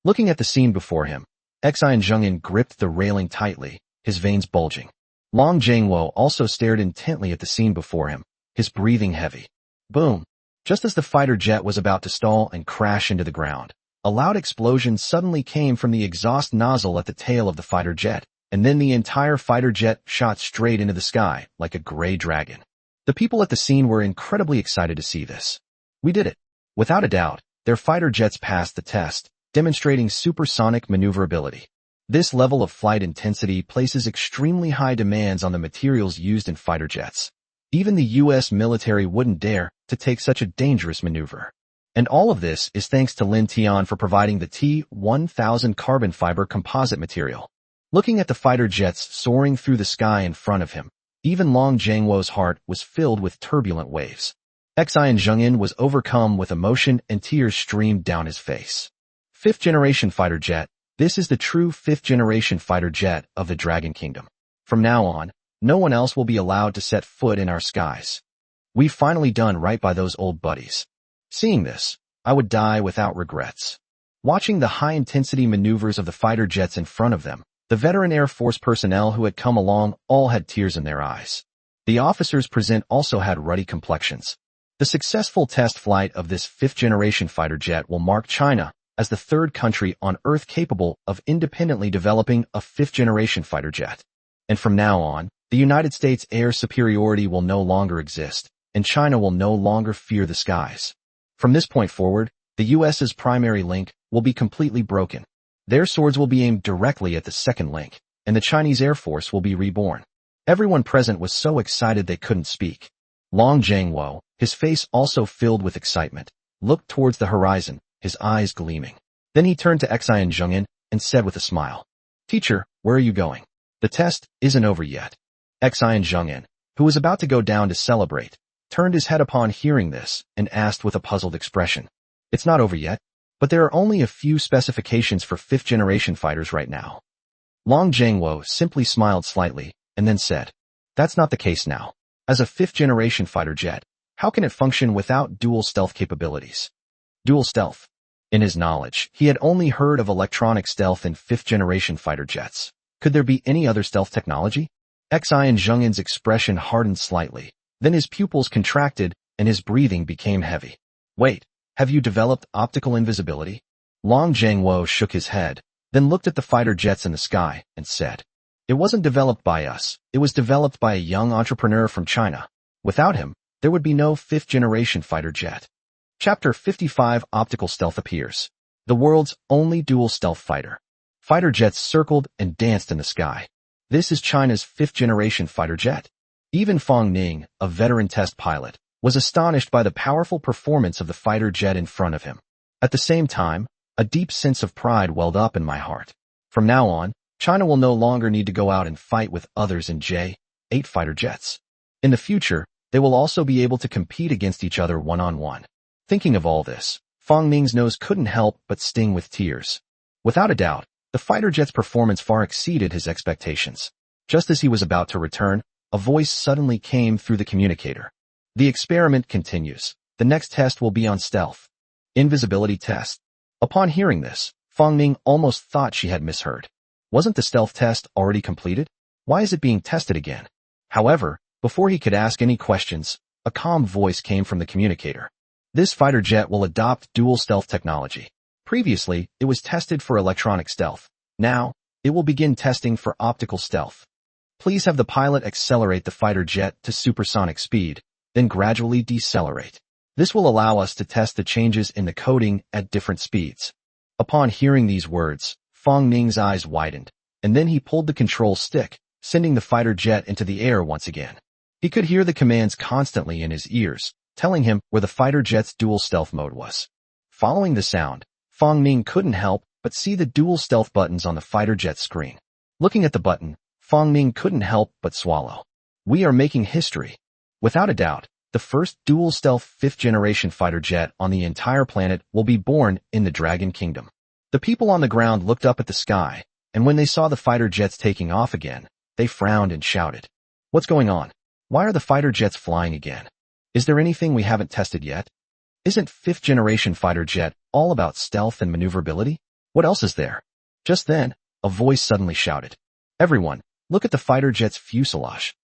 Looking at the scene before him, Xian Zhongyin gripped the railing tightly, his veins bulging. Long Jiangwo also stared intently at the scene before him, his breathing heavy. Boom! Just as the fighter jet was about to stall and crash into the ground, a loud explosion suddenly came from the exhaust nozzle at the tail of the fighter jet, and then the entire fighter jet shot straight into the sky like a gray dragon. The people at the scene were incredibly excited to see this. We did it. Without a doubt, their fighter jets passed the test, demonstrating supersonic maneuverability. This level of flight intensity places extremely high demands on the materials used in fighter jets. Even the U.S. military wouldn't dare to take such a dangerous maneuver. And all of this is thanks to Lin Tian for providing the T-1000 carbon fiber composite material. Looking at the fighter jets soaring through the sky in front of him, even Long Jiangwo's heart was filled with turbulent waves. Xian Zhongyin was overcome with emotion and tears streamed down his face. Fifth-generation fighter jet. This is the true fifth-generation fighter jet of the Dragon Kingdom. From now on, no one else will be allowed to set foot in our skies. We've finally done right by those old buddies. Seeing this, I would die without regrets. Watching the high-intensity maneuvers of the fighter jets in front of them, the veteran Air Force personnel who had come along all had tears in their eyes. The officers present also had ruddy complexions. The successful test flight of this fifth-generation fighter jet will mark China as the third country on Earth capable of independently developing a fifth-generation fighter jet. And from now on, the United States' air superiority will no longer exist, and China will no longer fear the skies. From this point forward, the U.S.'s primary link will be completely broken. Their swords will be aimed directly at the second link, and the Chinese Air Force will be reborn. Everyone present was so excited they couldn't speak. Long Jiangwo, his face also filled with excitement, looked towards the horizon, his eyes gleaming. Then he turned to Xian Zhongyin and said with a smile, "Teacher, where are you going? The test isn't over yet." Xian Zhongyin, who was about to go down to celebrate, turned his head upon hearing this and asked with a puzzled expression, "It's not over yet, but there are only a few specifications for fifth-generation fighters right now." Long Jiangwo simply smiled slightly and then said, "That's not the case now. As a fifth-generation fighter jet, how can it function without dual stealth capabilities?" Dual stealth. In his knowledge, he had only heard of electronic stealth in fifth-generation fighter jets. Could there be any other stealth technology? Xian Zhongyin's expression hardened slightly. Then his pupils contracted and his breathing became heavy. "Wait, have you developed optical invisibility?" Long Jiangwo shook his head, then looked at the fighter jets in the sky and said, It wasn't developed by us. It was developed by a young entrepreneur from China. Without him, there would be no fifth-generation fighter jet. Chapter 55 Optical Stealth appears. The world's only dual stealth fighter. Fighter jets circled and danced in the sky. This is China's fifth-generation fighter jet. Even Fang Ning, a veteran test pilot, was astonished by the powerful performance of the fighter jet in front of him. At the same time, a deep sense of pride welled up in my heart. From now on, China will no longer need to go out and fight with others in J-8 fighter jets. In the future, they will also be able to compete against each other one-on-one. Thinking of all this, Fang Ning's nose couldn't help but sting with tears. Without a doubt, the fighter jet's performance far exceeded his expectations. Just as he was about to return, a voice suddenly came through the communicator. The experiment continues. The next test will be on stealth. Invisibility test. Upon hearing this, Fang Ning almost thought she had misheard. Wasn't the stealth test already completed? Why is it being tested again? However, before he could ask any questions, a calm voice came from the communicator. This fighter jet will adopt dual stealth technology. Previously, it was tested for electronic stealth. Now, it will begin testing for optical stealth. Please have the pilot accelerate the fighter jet to supersonic speed, then gradually decelerate. This will allow us to test the changes in the coding at different speeds. Upon hearing these words, Fang Ning's eyes widened, and then he pulled the control stick, sending the fighter jet into the air once again. He could hear the commands constantly in his ears, telling him where the fighter jet's dual stealth mode was. Following the sound, Fang Ning couldn't help but see the dual stealth buttons on the fighter jet screen. Looking at the button, Fang Ning couldn't help but swallow. We are making history. Without a doubt, the first dual stealth fifth-generation fighter jet on the entire planet will be born in the Dragon Kingdom. The people on the ground looked up at the sky, and when they saw the fighter jets taking off again, they frowned and shouted. What's going on? Why are the fighter jets flying again? Is there anything we haven't tested yet? Isn't fifth-generation fighter jet all about stealth and maneuverability? What else is there? Just then, a voice suddenly shouted. Everyone, look at the fighter jet's fuselage.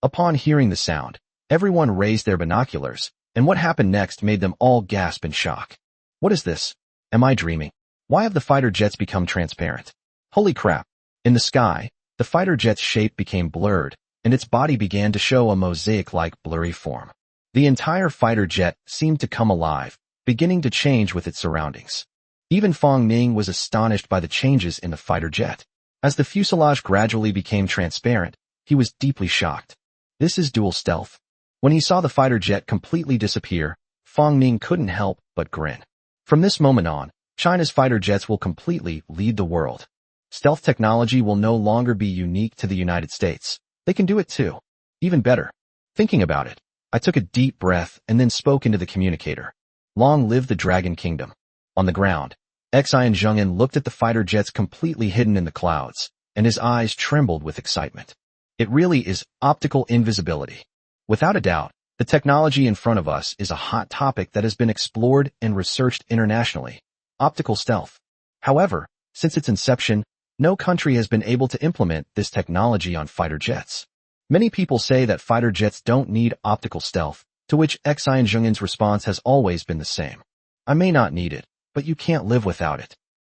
Upon hearing the sound, everyone raised their binoculars, and what happened next made them all gasp in shock. What is this? Am I dreaming? Why have the fighter jets become transparent? Holy crap! In the sky, the fighter jet's shape became blurred, and its body began to show a mosaic-like blurry form. The entire fighter jet seemed to come alive, beginning to change with its surroundings. Even Fang Ning was astonished by the changes in the fighter jet. As the fuselage gradually became transparent, he was deeply shocked. This is dual stealth. When he saw the fighter jet completely disappear, Fang Ning couldn't help but grin. From this moment on, China's fighter jets will completely lead the world. Stealth technology will no longer be unique to the United States. They can do it too. Even better. Thinking about it, I took a deep breath and then spoke into the communicator. Long live the Dragon Kingdom. On the ground, Xian Zhengyan looked at the fighter jets completely hidden in the clouds, and his eyes trembled with excitement. It really is optical invisibility. Without a doubt, the technology in front of us is a hot topic that has been explored and researched internationally. Optical stealth. However, since its inception, no country has been able to implement this technology on fighter jets. Many people say that fighter jets don't need optical stealth, to which Xian Zhengyan's response has always been the same. I may not need it, but you can't live without it.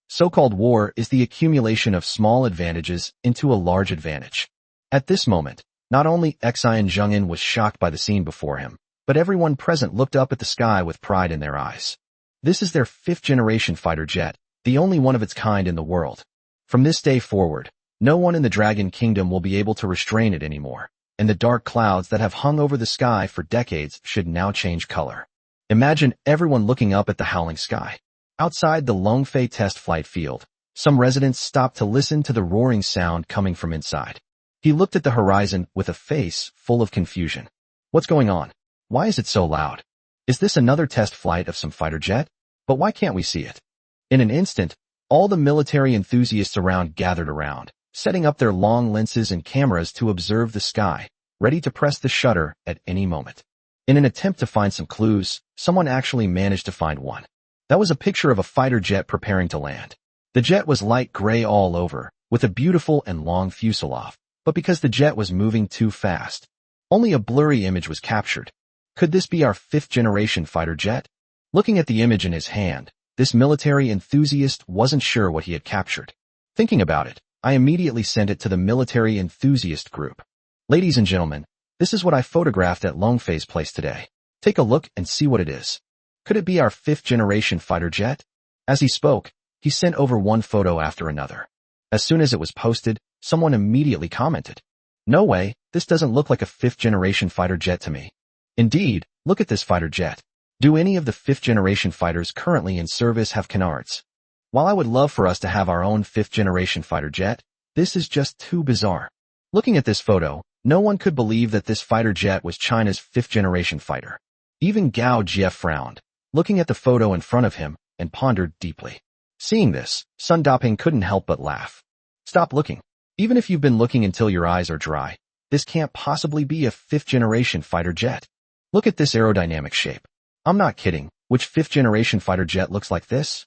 So-called war is the accumulation of small advantages into a large advantage. At this moment, not only Xian Zhengyan was shocked by the scene before him, but everyone present looked up at the sky with pride in their eyes. This is their fifth-generation fighter jet, the only one of its kind in the world. From this day forward, no one in the Dragon Kingdom will be able to restrain it anymore, and the dark clouds that have hung over the sky for decades should now change color. Imagine everyone looking up at the howling sky. Outside the Longfei test flight field, some residents stopped to listen to the roaring sound coming from inside. He looked at the horizon with a face full of confusion. What's going on? Why is it so loud? Is this another test flight of some fighter jet? But why can't we see it? In an instant, all the military enthusiasts around gathered around, setting up their long lenses and cameras to observe the sky, ready to press the shutter at any moment. In an attempt to find some clues, someone actually managed to find one. That was a picture of a fighter jet preparing to land. The jet was light gray all over, with a beautiful and long fuselage. But because the jet was moving too fast, only a blurry image was captured. Could this be our fifth-generation fighter jet? Looking at the image in his hand, this military enthusiast wasn't sure what he had captured. Thinking about it, I immediately sent it to the military enthusiast group. Ladies and gentlemen, this is what I photographed at Longfei's place today. Take a look and see what it is. Could it be our 5th-generation fighter jet? As he spoke, he sent over one photo after another. As soon as it was posted, someone immediately commented, "No way, this doesn't look like a 5th-generation fighter jet to me." Indeed, look at this fighter jet. Do any of the 5th-generation fighters currently in service have canards? While I would love for us to have our own 5th-generation fighter jet, this is just too bizarre. Looking at this photo, no one could believe that this fighter jet was China's 5th-generation fighter. Even Gao Jie frowned, looking at the photo in front of him, and pondered deeply. Seeing this, Sun Daping couldn't help but laugh. Stop looking. Even if you've been looking until your eyes are dry, this can't possibly be a 5th-generation fighter jet. Look at this aerodynamic shape. I'm not kidding. Which 5th-generation fighter jet looks like this?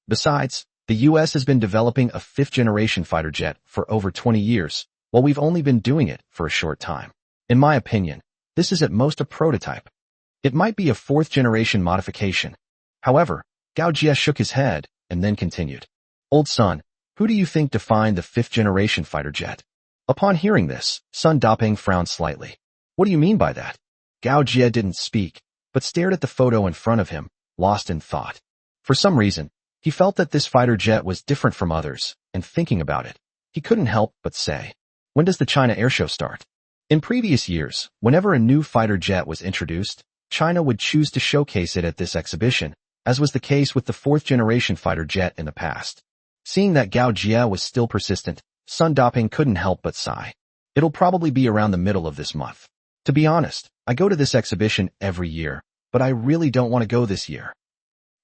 Besides, the US has been developing a 5th-generation fighter jet for over 20 years, while we've only been doing it for a short time. In my opinion, this is at most a prototype. It might be a 4th-generation modification. However, Gao Jie shook his head and then continued. Old son, who do you think defined the 5th-generation fighter jet? Upon hearing this, Sun Daping frowned slightly. What do you mean by that? Gao Jie didn't speak, but stared at the photo in front of him, lost in thought. For some reason, he felt that this fighter jet was different from others, and thinking about it, he couldn't help but say, when does the China Airshow start? In previous years, whenever a new fighter jet was introduced, China would choose to showcase it at this exhibition, as was the case with the 4th-generation fighter jet in the past. Seeing that Gao Jie was still persistent, Sun Daping couldn't help but sigh. It'll probably be around the middle of this month. To be honest, I go to this exhibition every year, but I really don't want to go this year.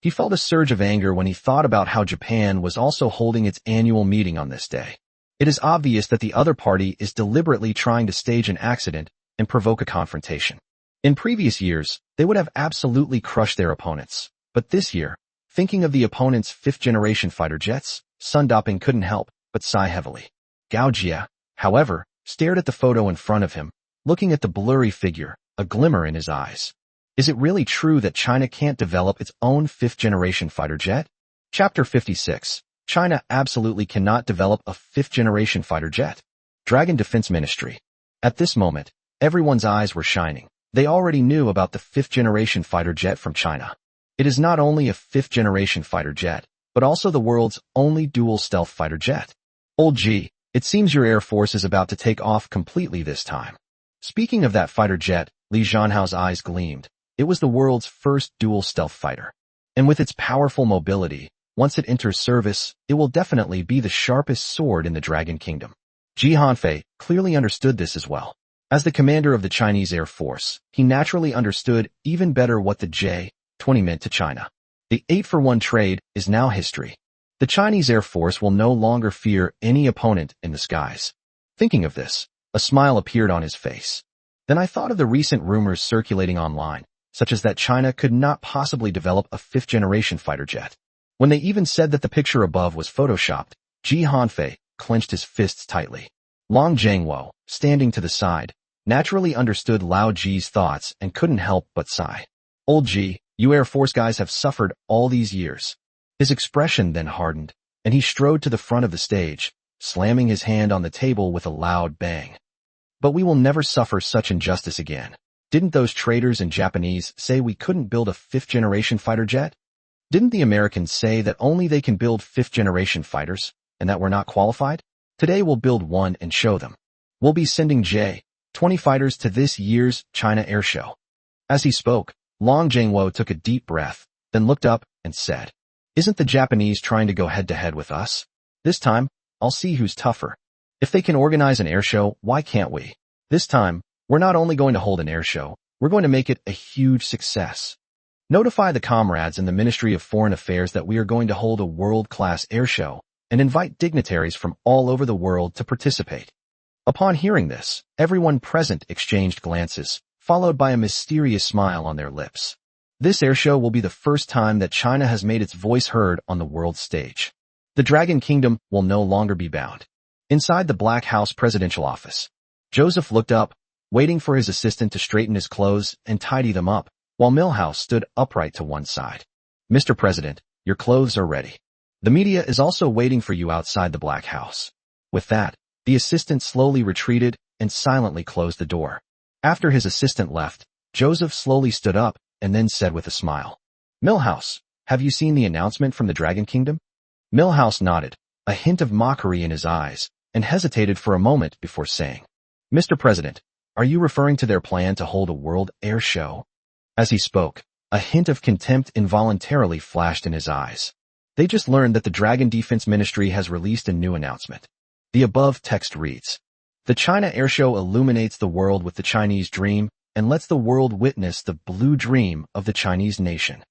He felt a surge of anger when he thought about how Japan was also holding its annual meeting on this day. It is obvious that the other party is deliberately trying to stage an accident and provoke a confrontation. In previous years, they would have absolutely crushed their opponents, but this year, thinking of the opponent's 5th-generation fighter jets, Sun Daping couldn't help but sigh heavily. Gao Jie, however, stared at the photo in front of him, looking at the blurry figure, a glimmer in his eyes. Is it really true that China can't develop its own 5th-generation fighter jet? Chapter 56. China absolutely cannot develop a 5th-generation fighter jet. Dragon Defense Ministry. At this moment, everyone's eyes were shining. They already knew about the 5th-generation fighter jet from China. It is not only a 5th-generation fighter jet, but also the world's only dual stealth fighter jet. Old G, it seems your Air Force is about to take off completely this time. Speaking of that fighter jet, Li Zhanhao's eyes gleamed. It was the world's first dual stealth fighter. And with its powerful mobility, once it enters service, it will definitely be the sharpest sword in the Dragon Kingdom. Ji Hanfei clearly understood this as well. As the commander of the Chinese Air Force, he naturally understood even better what the J-20 meant to China. The 8-for-1 trade is now history. The Chinese Air Force will no longer fear any opponent in the skies. Thinking of this, a smile appeared on his face. Then I thought of the recent rumors circulating online, such as that China could not possibly develop a 5th-generation fighter jet. When they even said that the picture above was photoshopped, Ji Hanfei clenched his fists tightly. Long Jiangwo, standing to the side, naturally understood Lao Ji's thoughts and couldn't help but sigh. Old Ji, you Air Force guys have suffered all these years. His expression then hardened, and he strode to the front of the stage, slamming his hand on the table with a loud bang. But we will never suffer such injustice again. Didn't those traitors and Japanese say we couldn't build a 5th-generation fighter jet? Didn't the Americans say that only they can build 5th-generation fighters, and that we're not qualified? Today we'll build one and show them. We'll be sending J-20 fighters to this year's China Air Show. As he spoke, Long Jiangwo took a deep breath, then looked up and said, Isn't the Japanese trying to go head-to-head with us? This time, I'll see who's tougher. If they can organize an air show, why can't we? This time, we're not only going to hold an air show, we're going to make it a huge success. Notify the comrades in the Ministry of Foreign Affairs that we are going to hold a world-class air show and invite dignitaries from all over the world to participate. Upon hearing this, everyone present exchanged glances, followed by a mysterious smile on their lips. This air show will be the first time that China has made its voice heard on the world stage. The Dragon Kingdom will no longer be bound. Inside the Black House presidential office, Joseph looked up, waiting for his assistant to straighten his clothes and tidy them up, while Milhouse stood upright to one side. Mr. President, your clothes are ready. The media is also waiting for you outside the Black House. With that, the assistant slowly retreated and silently closed the door. After his assistant left, Joseph slowly stood up and then said with a smile, "Milhouse, have you seen the announcement from the Dragon Kingdom?" Milhouse nodded, a hint of mockery in his eyes, and hesitated for a moment before saying, "Mr. President, are you referring to their plan to hold a World Air Show?" As he spoke, a hint of contempt involuntarily flashed in his eyes. They just learned that the Dragon Defense Ministry has released a new announcement. The above text reads, "The China Airshow illuminates the world with the Chinese dream and lets the world witness the blue dream of the Chinese nation.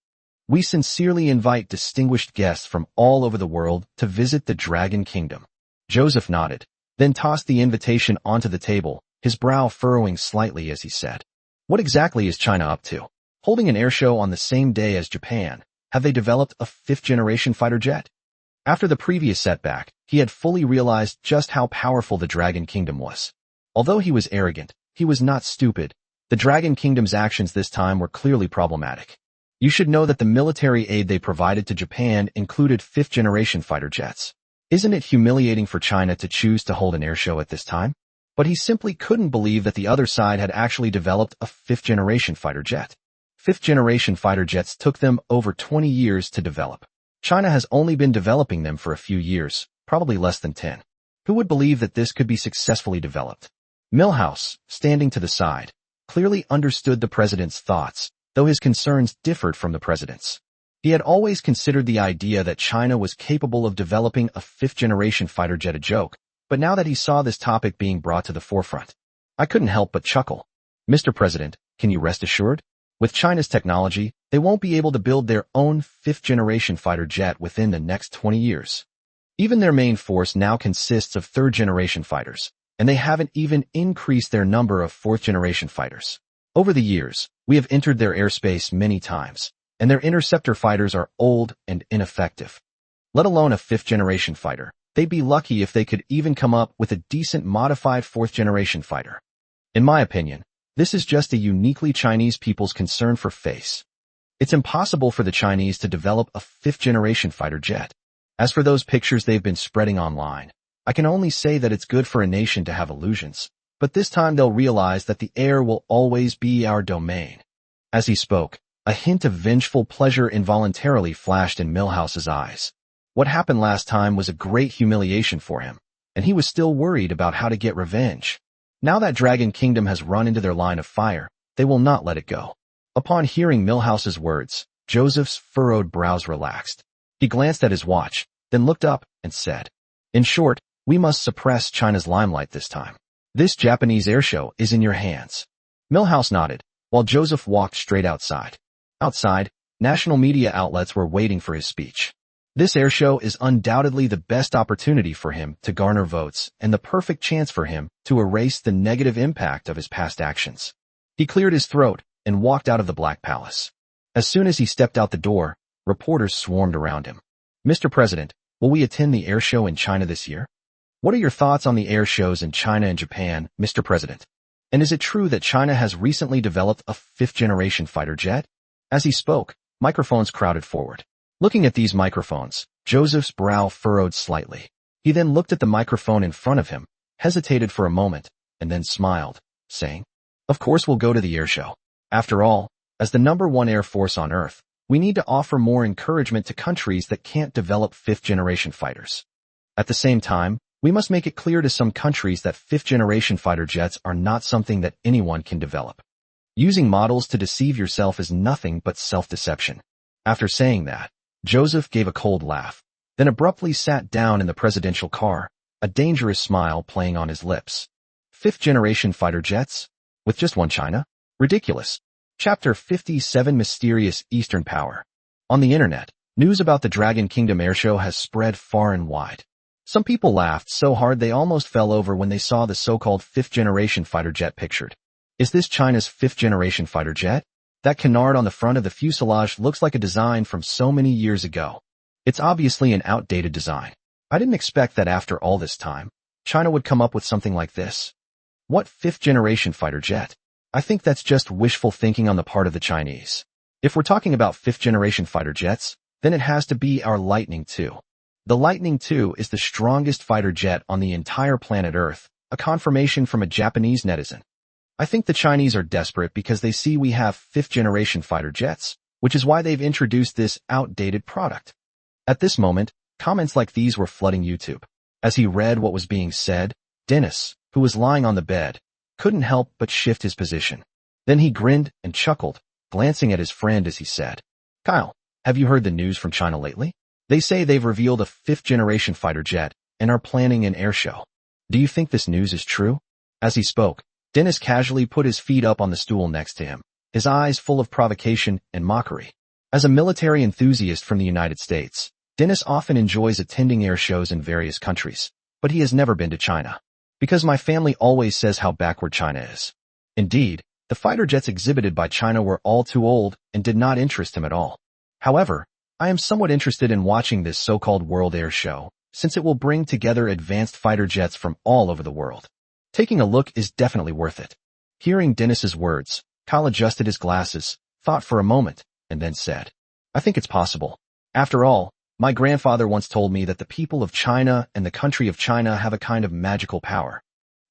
We sincerely invite distinguished guests from all over the world to visit the Dragon Kingdom." Joseph nodded, then tossed the invitation onto the table, his brow furrowing slightly as he said, "What exactly is China up to? Holding an airshow on the same day as Japan, have they developed a fifth-generation fighter jet?" After the previous setback, he had fully realized just how powerful the Dragon Kingdom was. Although he was arrogant, he was not stupid. The Dragon Kingdom's actions this time were clearly problematic. You should know that the military aid they provided to Japan included fifth-generation fighter jets. Isn't it humiliating for China to choose to hold an airshow at this time? But he simply couldn't believe that the other side had actually developed a fifth-generation fighter jet. Fifth-generation fighter jets took them over 20 years to develop. China has only been developing them for a few years, probably less than 10. Who would believe that this could be successfully developed? Milhouse, standing to the side, clearly understood the president's thoughts, though his concerns differed from the president's. He had always considered the idea that China was capable of developing a fifth-generation fighter jet a joke, but now that he saw this topic being brought to the forefront, I couldn't help but chuckle. "Mr. President, can you rest assured? With China's technology, they won't be able to build their own fifth-generation fighter jet within the next 20 years. Even their main force now consists of third-generation fighters, and they haven't even increased their number of fourth-generation fighters. Over the years, we have entered their airspace many times, and their interceptor fighters are old and ineffective. Let alone a fifth-generation fighter. They'd be lucky if they could even come up with a decent modified fourth-generation fighter. In my opinion, this is just a uniquely Chinese people's concern for face. It's impossible for the Chinese to develop a fifth-generation fighter jet. As for those pictures they've been spreading online, I can only say that it's good for a nation to have illusions, but this time they'll realize that the air will always be our domain." As he spoke, a hint of vengeful pleasure involuntarily flashed in Milhouse's eyes. What happened last time was a great humiliation for him, and he was still worried about how to get revenge. Now that Dragon Kingdom has run into their line of fire, they will not let it go. Upon hearing Milhouse's words, Joseph's furrowed brows relaxed. He glanced at his watch, then looked up and said, "In short, we must suppress China's limelight this time. This Japanese airshow is in your hands." Milhouse nodded, while Joseph walked straight outside. Outside, national media outlets were waiting for his speech. This airshow is undoubtedly the best opportunity for him to garner votes and the perfect chance for him to erase the negative impact of his past actions. He cleared his throat and walked out of the Black Palace. As soon as he stepped out the door, reporters swarmed around him. "Mr. President, will we attend the airshow in China this year? What are your thoughts on the air shows in China and Japan, Mr. President? And is it true that China has recently developed a fifth-generation fighter jet?" As he spoke, microphones crowded forward. Looking at these microphones, Joseph's brow furrowed slightly. He then looked at the microphone in front of him, hesitated for a moment, and then smiled, saying, "Of course we'll go to the airshow. After all, as the #1 air force on Earth, we need to offer more encouragement to countries that can't develop fifth-generation fighters. At the same time, we must make it clear to some countries that fifth-generation fighter jets are not something that anyone can develop. Using models to deceive yourself is nothing but self-deception." After saying that, Joseph gave a cold laugh, then abruptly sat down in the presidential car, a dangerous smile playing on his lips. Fifth-generation fighter jets? With just one China? Ridiculous. Chapter 57: Mysterious Eastern Power. On the internet, news about the Dragon Kingdom airshow has spread far and wide. Some people laughed so hard they almost fell over when they saw the so-called fifth-generation fighter jet pictured. Is this China's fifth-generation fighter jet? That canard on the front of the fuselage looks like a design from so many years ago. It's obviously an outdated design. I didn't expect that after all this time, China would come up with something like this. What fifth-generation fighter jet? I think that's just wishful thinking on the part of the Chinese. If we're talking about fifth-generation fighter jets, then it has to be our Lightning II. The Lightning II is the strongest fighter jet on the entire planet Earth, a confirmation from a Japanese netizen. I think the Chinese are desperate because they see we have fifth-generation fighter jets, which is why they've introduced this outdated product. At this moment, comments like these were flooding YouTube. As he read what was being said, Dennis, who was lying on the bed, couldn't help but shift his position. Then he grinned and chuckled, glancing at his friend as he said, "Kyle, have you heard the news from China lately? They say they've revealed a fifth-generation fighter jet and are planning an air show. Do you think this news is true?" As he spoke, Dennis casually put his feet up on the stool next to him, his eyes full of provocation and mockery. As a military enthusiast from the United States, Dennis often enjoys attending air shows in various countries, but he has never been to China. Because my family always says how backward China is. Indeed, the fighter jets exhibited by China were all too old and did not interest him at all. However, I am somewhat interested in watching this so-called World Air Show, since it will bring together advanced fighter jets from all over the world. Taking a look is definitely worth it. Hearing Dennis's words, Kyle adjusted his glasses, thought for a moment, and then said, "I think it's possible. After all, my grandfather once told me that the people of China and the country of China have a kind of magical power."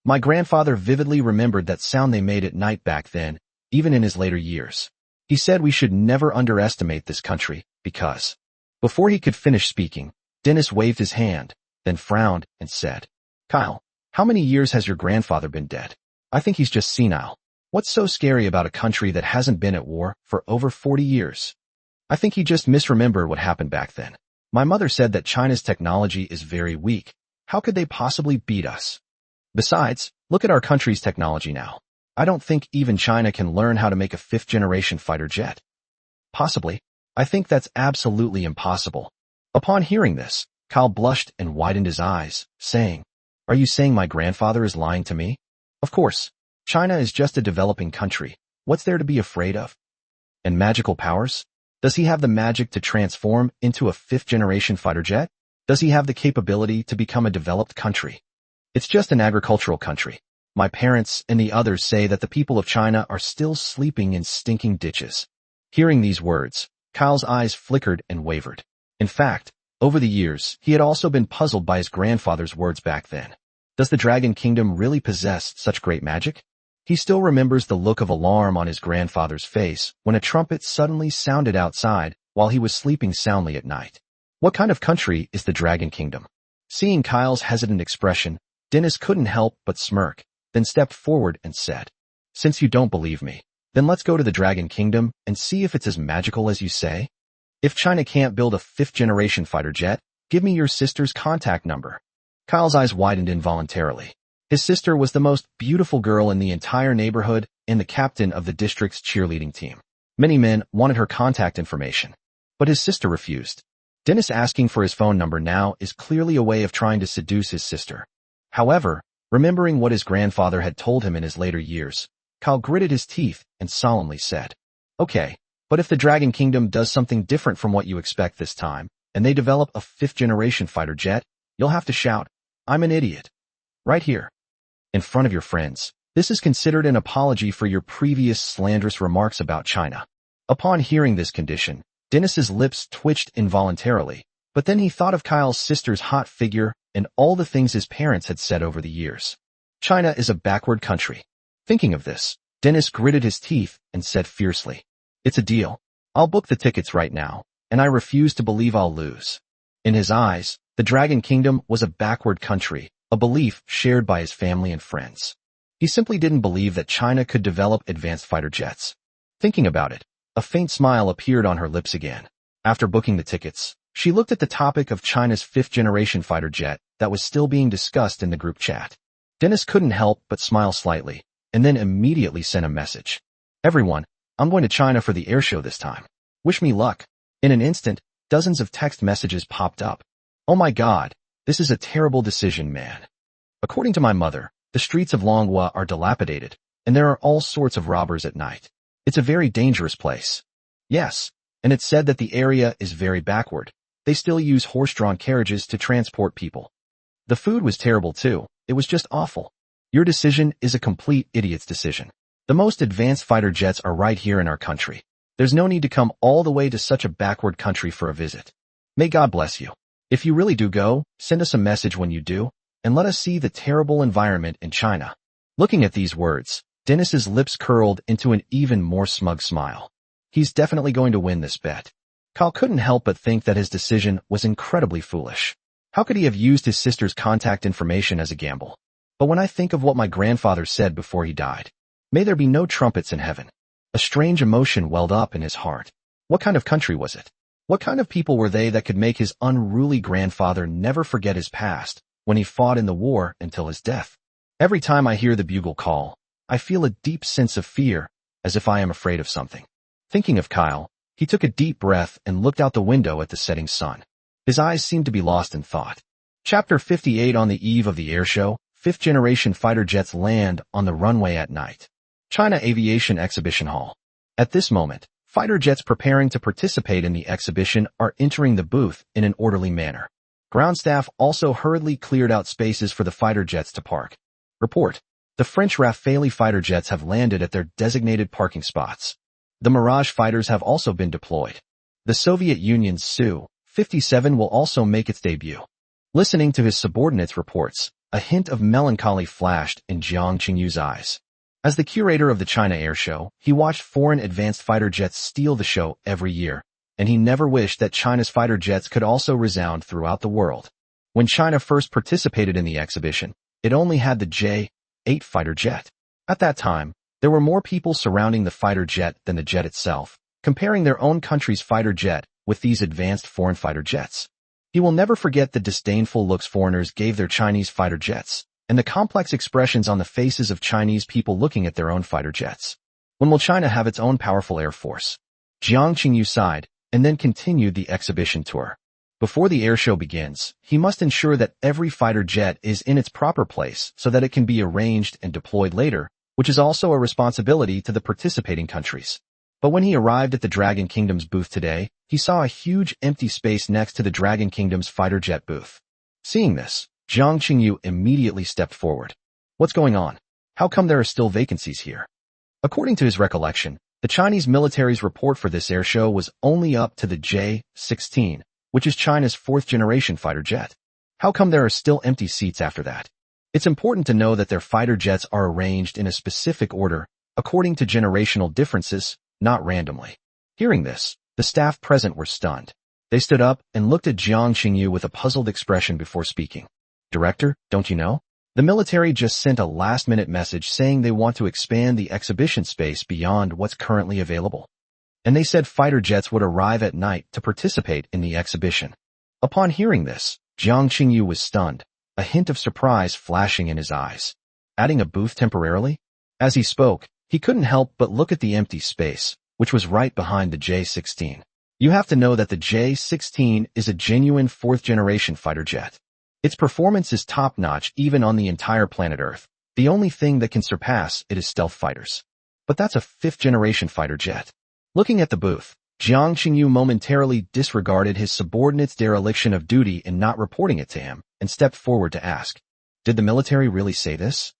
My grandfather vividly remembered that sound they made at night back then, even in his later years. He said we should never underestimate this country, because... Before he could finish speaking, Dennis waved his hand, then frowned and said, "Kyle, how many years has your grandfather been dead? I think he's just senile. What's so scary about a country that hasn't been at war for over 40 years? I think he just misremembered what happened back then. My mother said that China's technology is very weak. How could they possibly beat us? Besides, look at our country's technology now. I don't think even China can learn how to make a fifth-generation fighter jet." Possibly. I think that's absolutely impossible. Upon hearing this, Kyle blushed and widened his eyes, saying, "Are you saying my grandfather is lying to me? Of course. China is just a developing country. What's there to be afraid of? And magical powers? Does he have the magic to transform into a fifth-generation fighter jet? Does he have the capability to become a developed country? It's just an agricultural country. My parents and the others say that the people of China are still sleeping in stinking ditches." Hearing these words, Kyle's eyes flickered and wavered. In fact, over the years, he had also been puzzled by his grandfather's words back then. Does the Dragon Kingdom really possess such great magic? He still remembers the look of alarm on his grandfather's face when a trumpet suddenly sounded outside while he was sleeping soundly at night. What kind of country is the Dragon Kingdom? Seeing Kyle's hesitant expression, Dennis couldn't help but smirk, then stepped forward and said, "Since you don't believe me, then let's go to the Dragon Kingdom and see if it's as magical as you say. If China can't build a fifth-generation fighter jet, give me your sister's contact number." Kyle's eyes widened involuntarily. His sister was the most beautiful girl in the entire neighborhood and the captain of the district's cheerleading team. Many men wanted her contact information, but his sister refused. Dennis asking for his phone number now is clearly a way of trying to seduce his sister. However, remembering what his grandfather had told him in his later years, Kyle gritted his teeth and solemnly said, "Okay, but if the Dragon Kingdom does something different from what you expect this time, and they develop a fifth-generation fighter jet, you'll have to shout, 'I'm an idiot.' Right here. In front of your friends. This is considered an apology for your previous slanderous remarks about China." Upon hearing this condition, Dennis's lips twitched involuntarily, but then he thought of Kyle's sister's hot figure and all the things his parents had said over the years. China is a backward country. Thinking of this, Dennis gritted his teeth and said fiercely, "It's a deal. I'll book the tickets right now, and I refuse to believe I'll lose." In his eyes, the Dragon Kingdom was a backward country, a belief shared by his family and friends. He simply didn't believe that China could develop advanced fighter jets. Thinking about it, a faint smile appeared on her lips again. After booking the tickets, she looked at the topic of China's fifth-generation fighter jet that was still being discussed in the group chat. Dennis couldn't help but smile slightly, and then immediately sent a message. "Everyone, I'm going to China for the air show this time. Wish me luck." In an instant, dozens of text messages popped up. "Oh my God, this is a terrible decision, man. According to my mother, the streets of Longhua are dilapidated, and there are all sorts of robbers at night. It's a very dangerous place." Yes, and it's said that the area is very backward. They still use horse-drawn carriages to transport people. The food was terrible too. It was just awful. Your decision is a complete idiot's decision. The most advanced fighter jets are right here in our country. There's no need to come all the way to such a backward country for a visit. May God bless you. If you really do go, send us a message when you do, and let us see the terrible environment in China. Looking at these words, Dennis's lips curled into an even more smug smile. He's definitely going to win this bet. Kyle couldn't help but think that his decision was incredibly foolish. How could he have used his sister's contact information as a gamble? But when I think of what my grandfather said before he died, may there be no trumpets in heaven. A strange emotion welled up in his heart. What kind of country was it? What kind of people were they that could make his unruly grandfather never forget his past when he fought in the war until his death? Every time I hear the bugle call, I feel a deep sense of fear, as if I am afraid of something. Thinking of Kyle, he took a deep breath and looked out the window at the setting sun. His eyes seemed to be lost in thought. Chapter 58. On the eve of the airshow, fifth-generation fighter jets land on the runway at night. China Aviation Exhibition Hall. At this moment, fighter jets preparing to participate in the exhibition are entering the booth in an orderly manner. Ground staff also hurriedly cleared out spaces for the fighter jets to park. Report. The French Rafale fighter jets have landed at their designated parking spots. The Mirage fighters have also been deployed. The Soviet Union's Su-57 will also make its debut. Listening to his subordinates' reports, a hint of melancholy flashed in Jiang Qingyu's eyes. As the curator of the China Air Show, he watched foreign advanced fighter jets steal the show every year, and he never wished that China's fighter jets could also resound throughout the world. When China first participated in the exhibition, it only had the J-8 fighter jet. At that time, there were more people surrounding the fighter jet than the jet itself, comparing their own country's fighter jet with these advanced foreign fighter jets. He will never forget the disdainful looks foreigners gave their Chinese fighter jets, and the complex expressions on the faces of Chinese people looking at their own fighter jets. When will China have its own powerful air force? Jiang Qingyu sighed, and then continued the exhibition tour. Before the air show begins, he must ensure that every fighter jet is in its proper place so that it can be arranged and deployed later, which is also a responsibility to the participating countries. But when he arrived at the Dragon Kingdom's booth today, he saw a huge empty space next to the Dragon Kingdom's fighter jet booth. Seeing this, Jiang Qingyu immediately stepped forward. What's going on? How come there are still vacancies here? According to his recollection, the Chinese military's report for this air show was only up to the J-16, which is China's fourth-generation fighter jet. How come there are still empty seats after that? It's important to know that their fighter jets are arranged in a specific order, according to generational differences, not randomly. Hearing this, the staff present were stunned. They stood up and looked at Jiang Qingyu with a puzzled expression before speaking. Director, don't you know? The military just sent a last-minute message saying they want to expand the exhibition space beyond what's currently available. And they said fighter jets would arrive at night to participate in the exhibition. Upon hearing this, Jiang Qingyu was stunned, a hint of surprise flashing in his eyes. Adding a booth temporarily? As he spoke, he couldn't help but look at the empty space, which was right behind the J-16. You have to know that the J-16 is a genuine fourth-generation fighter jet. Its performance is top-notch even on the entire planet Earth. The only thing that can surpass it is stealth fighters. But that's a fifth-generation fighter jet. Looking at the booth, Jiang Qingyu momentarily disregarded his subordinate's dereliction of duty in not reporting it to him, and stepped forward to ask, did the military really say this?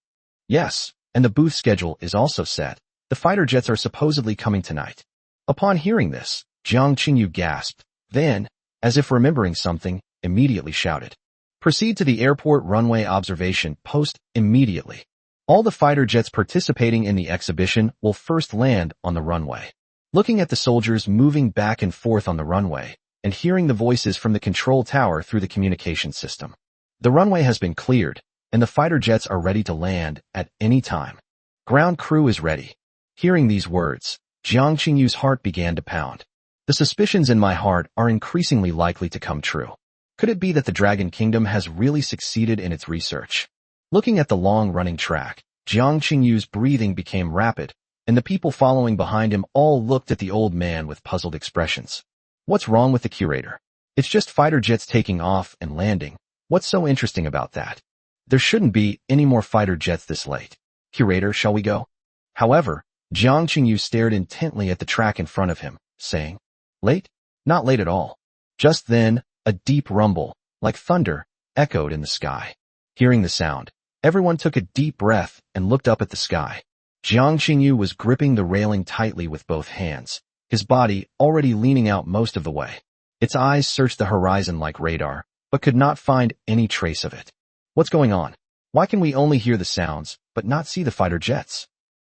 Yes, and the booth schedule is also set. The fighter jets are supposedly coming tonight. Upon hearing this, Jiang Qingyu gasped, then, as if remembering something, immediately shouted, proceed to the airport runway observation post immediately. All the fighter jets participating in the exhibition will first land on the runway. Looking at the soldiers moving back and forth on the runway, and hearing the voices from the control tower through the communication system. The runway has been cleared, and the fighter jets are ready to land at any time. Ground crew is ready. Hearing these words, Jiang Qingyu's heart began to pound. The suspicions in my heart are increasingly likely to come true. Could it be that the Dragon Kingdom has really succeeded in its research? Looking at the long-running track, Jiang Qingyu's breathing became rapid, and the people following behind him all looked at the old man with puzzled expressions. What's wrong with the curator? It's just fighter jets taking off and landing. What's so interesting about that? There shouldn't be any more fighter jets this late. Curator, shall we go? However, Jiang Qingyu stared intently at the track in front of him, saying, late? Not late at all. Just then, a deep rumble, like thunder, echoed in the sky. Hearing the sound, everyone took a deep breath and looked up at the sky. Jiang Qingyu was gripping the railing tightly with both hands, his body already leaning out most of the way. Its eyes searched the horizon like radar, but could not find any trace of it. What's going on? Why can we only hear the sounds, but not see the fighter jets?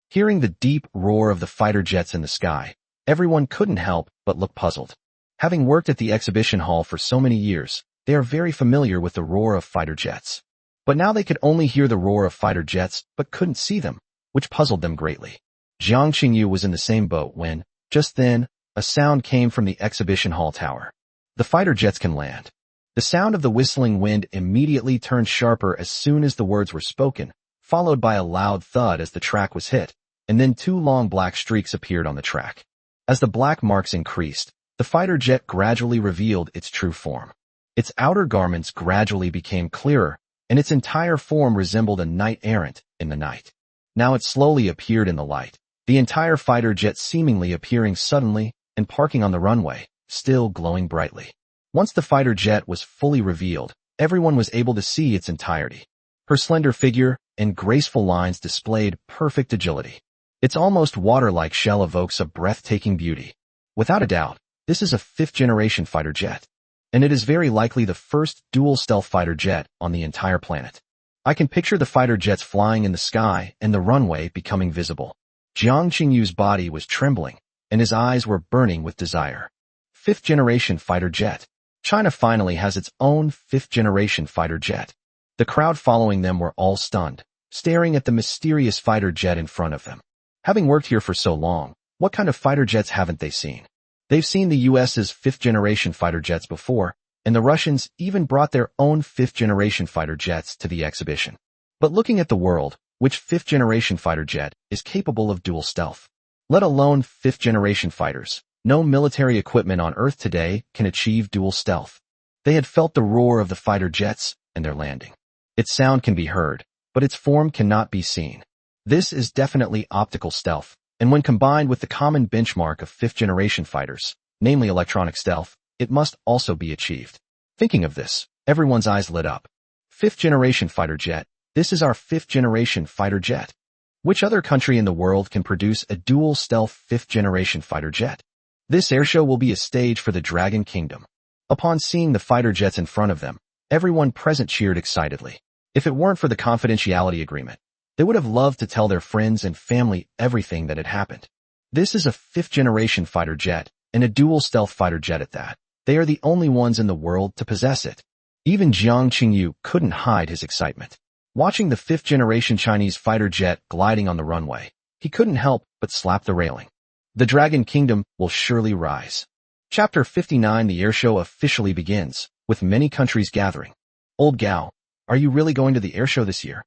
Hearing the deep roar of the fighter jets in the sky, everyone couldn't help but look puzzled. Having worked at the exhibition hall for so many years, they are very familiar with the roar of fighter jets. But now they could only hear the roar of fighter jets, but couldn't see them, which puzzled them greatly. Jiang Qingyu was in the same boat when, just then, a sound came from the exhibition hall tower. The fighter jets can land. The sound of the whistling wind immediately turned sharper as soon as the words were spoken, followed by a loud thud as the track was hit, and then two long black streaks appeared on the track. As the black marks increased, the fighter jet gradually revealed its true form. Its outer garments gradually became clearer, and its entire form resembled a knight-errant in the night. Now it slowly appeared in the light, the entire fighter jet seemingly appearing suddenly and parking on the runway, still glowing brightly. Once the fighter jet was fully revealed, everyone was able to see its entirety. Her slender figure and graceful lines displayed perfect agility. Its almost water-like shell evokes a breathtaking beauty. Without a doubt, this is a fifth-generation fighter jet, and it is very likely the first dual-stealth fighter jet on the entire planet. I can picture the fighter jets flying in the sky and the runway becoming visible. Jiang Qingyu's body was trembling, and his eyes were burning with desire. Fifth-generation fighter jet. China finally has its own fifth-generation fighter jet. The crowd following them were all stunned, staring at the mysterious fighter jet in front of them. Having worked here for so long, what kind of fighter jets haven't they seen? They've seen the US's fifth-generation fighter jets before, and the Russians even brought their own fifth-generation fighter jets to the exhibition. But looking at the world, which fifth-generation fighter jet is capable of dual stealth? Let alone fifth-generation fighters. No military equipment on Earth today can achieve dual stealth. They had felt the roar of the fighter jets and their landing. Its sound can be heard, but its form cannot be seen. This is definitely optical stealth, and when combined with the common benchmark of fifth-generation fighters, namely electronic stealth, it must also be achieved. Thinking of this, everyone's eyes lit up. Fifth-generation fighter jet. This is our fifth-generation fighter jet. Which other country in the world can produce a dual stealth fifth-generation fighter jet? This airshow will be a stage for the Dragon Kingdom. Upon seeing the fighter jets in front of them, everyone present cheered excitedly. If it weren't for the confidentiality agreement, they would have loved to tell their friends and family everything that had happened. This is a fifth-generation fighter jet, and a dual stealth fighter jet at that. They are the only ones in the world to possess it. Even Jiang Qingyu couldn't hide his excitement. Watching the fifth-generation Chinese fighter jet gliding on the runway, he couldn't help but slap the railing. The Dragon Kingdom will surely rise. Chapter 59. The airshow officially begins, with many countries gathering. Old Gao, are you really going to the airshow this year?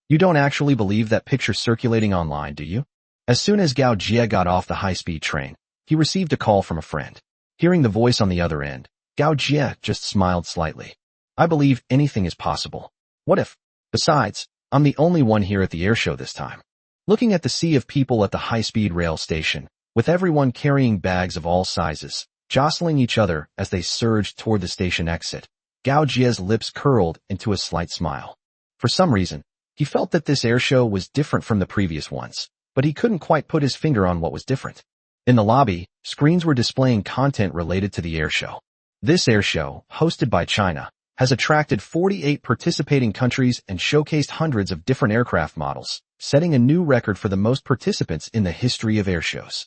You don't actually believe that picture circulating online, do you? As soon as Gao Jie got off the high-speed train, he received a call from a friend. Hearing the voice on the other end, Gao Jie just smiled slightly. I believe anything is possible. What if? Besides, I'm the only one here at the airshow this time. Looking at the sea of people at the high-speed rail station, with everyone carrying bags of all sizes, jostling each other as they surged toward the station exit, Gao Jie's lips curled into a slight smile. For some reason, he felt that this airshow was different from the previous ones, but he couldn't quite put his finger on what was different. In the lobby, screens were displaying content related to the airshow. This airshow, hosted by China, has attracted 48 participating countries and showcased hundreds of different aircraft models, setting a new record for the most participants in the history of airshows.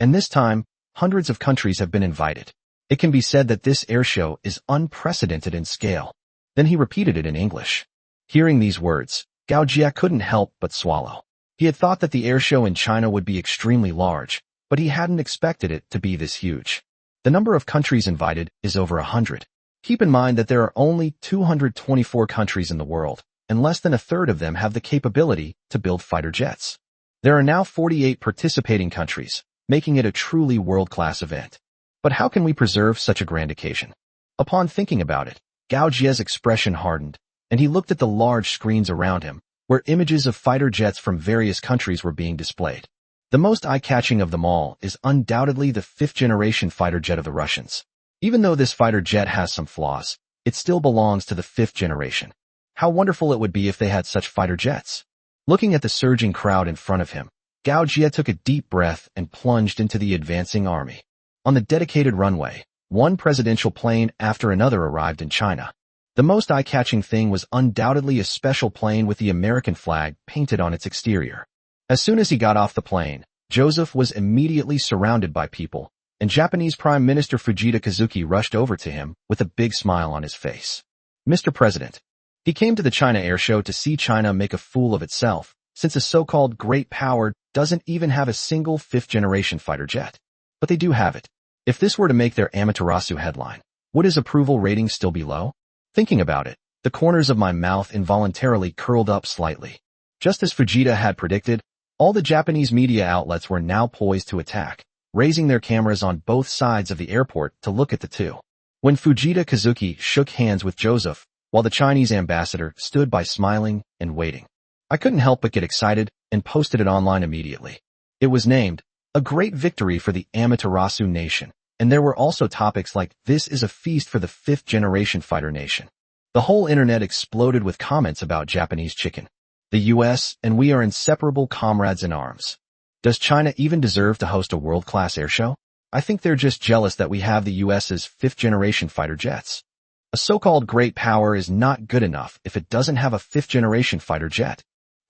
And this time, hundreds of countries have been invited. It can be said that this airshow is unprecedented in scale. Then he repeated it in English. Hearing these words, Gao Jie couldn't help but swallow. He had thought that the airshow in China would be extremely large, but he hadn't expected it to be this huge. The number of countries invited is over 100. Keep in mind that there are only 224 countries in the world, and less than a third of them have the capability to build fighter jets. There are now 48 participating countries, making it a truly world-class event. But how can we preserve such a grand occasion? Upon thinking about it, Gao Jie's expression hardened, and he looked at the large screens around him, where images of fighter jets from various countries were being displayed. The most eye-catching of them all is undoubtedly the fifth-generation fighter jet of the Russians. Even though this fighter jet has some flaws, it still belongs to the fifth generation. How wonderful it would be if they had such fighter jets. Looking at the surging crowd in front of him, Gao Jie took a deep breath and plunged into the advancing army. On the dedicated runway, one presidential plane after another arrived in China. The most eye-catching thing was undoubtedly a special plane with the American flag painted on its exterior. As soon as he got off the plane, Joseph was immediately surrounded by people, and Japanese Prime Minister Fujita Kazuki rushed over to him with a big smile on his face. Mr. President, he came to the China Air Show to see China make a fool of itself, since a so-called great power doesn't even have a single fifth-generation fighter jet. But they do have it. If this were to make their Amaterasu headline, would his approval rating still be low? Thinking about it, the corners of my mouth involuntarily curled up slightly. Just as Fujita had predicted, all the Japanese media outlets were now poised to attack, raising their cameras on both sides of the airport to look at the two. When Fujita Kazuki shook hands with Joseph, while the Chinese ambassador stood by smiling and waiting, I couldn't help but get excited and posted it online immediately. It was named a great victory for the Amaterasu nation, and there were also topics like, "This is a feast for the fifth-generation fighter nation." The whole internet exploded with comments about Japanese chicken. The US and we are inseparable comrades in arms. Does China even deserve to host a world-class airshow? I think they're just jealous that we have the US's fifth-generation fighter jets. A so-called great power is not good enough if it doesn't have a fifth-generation fighter jet.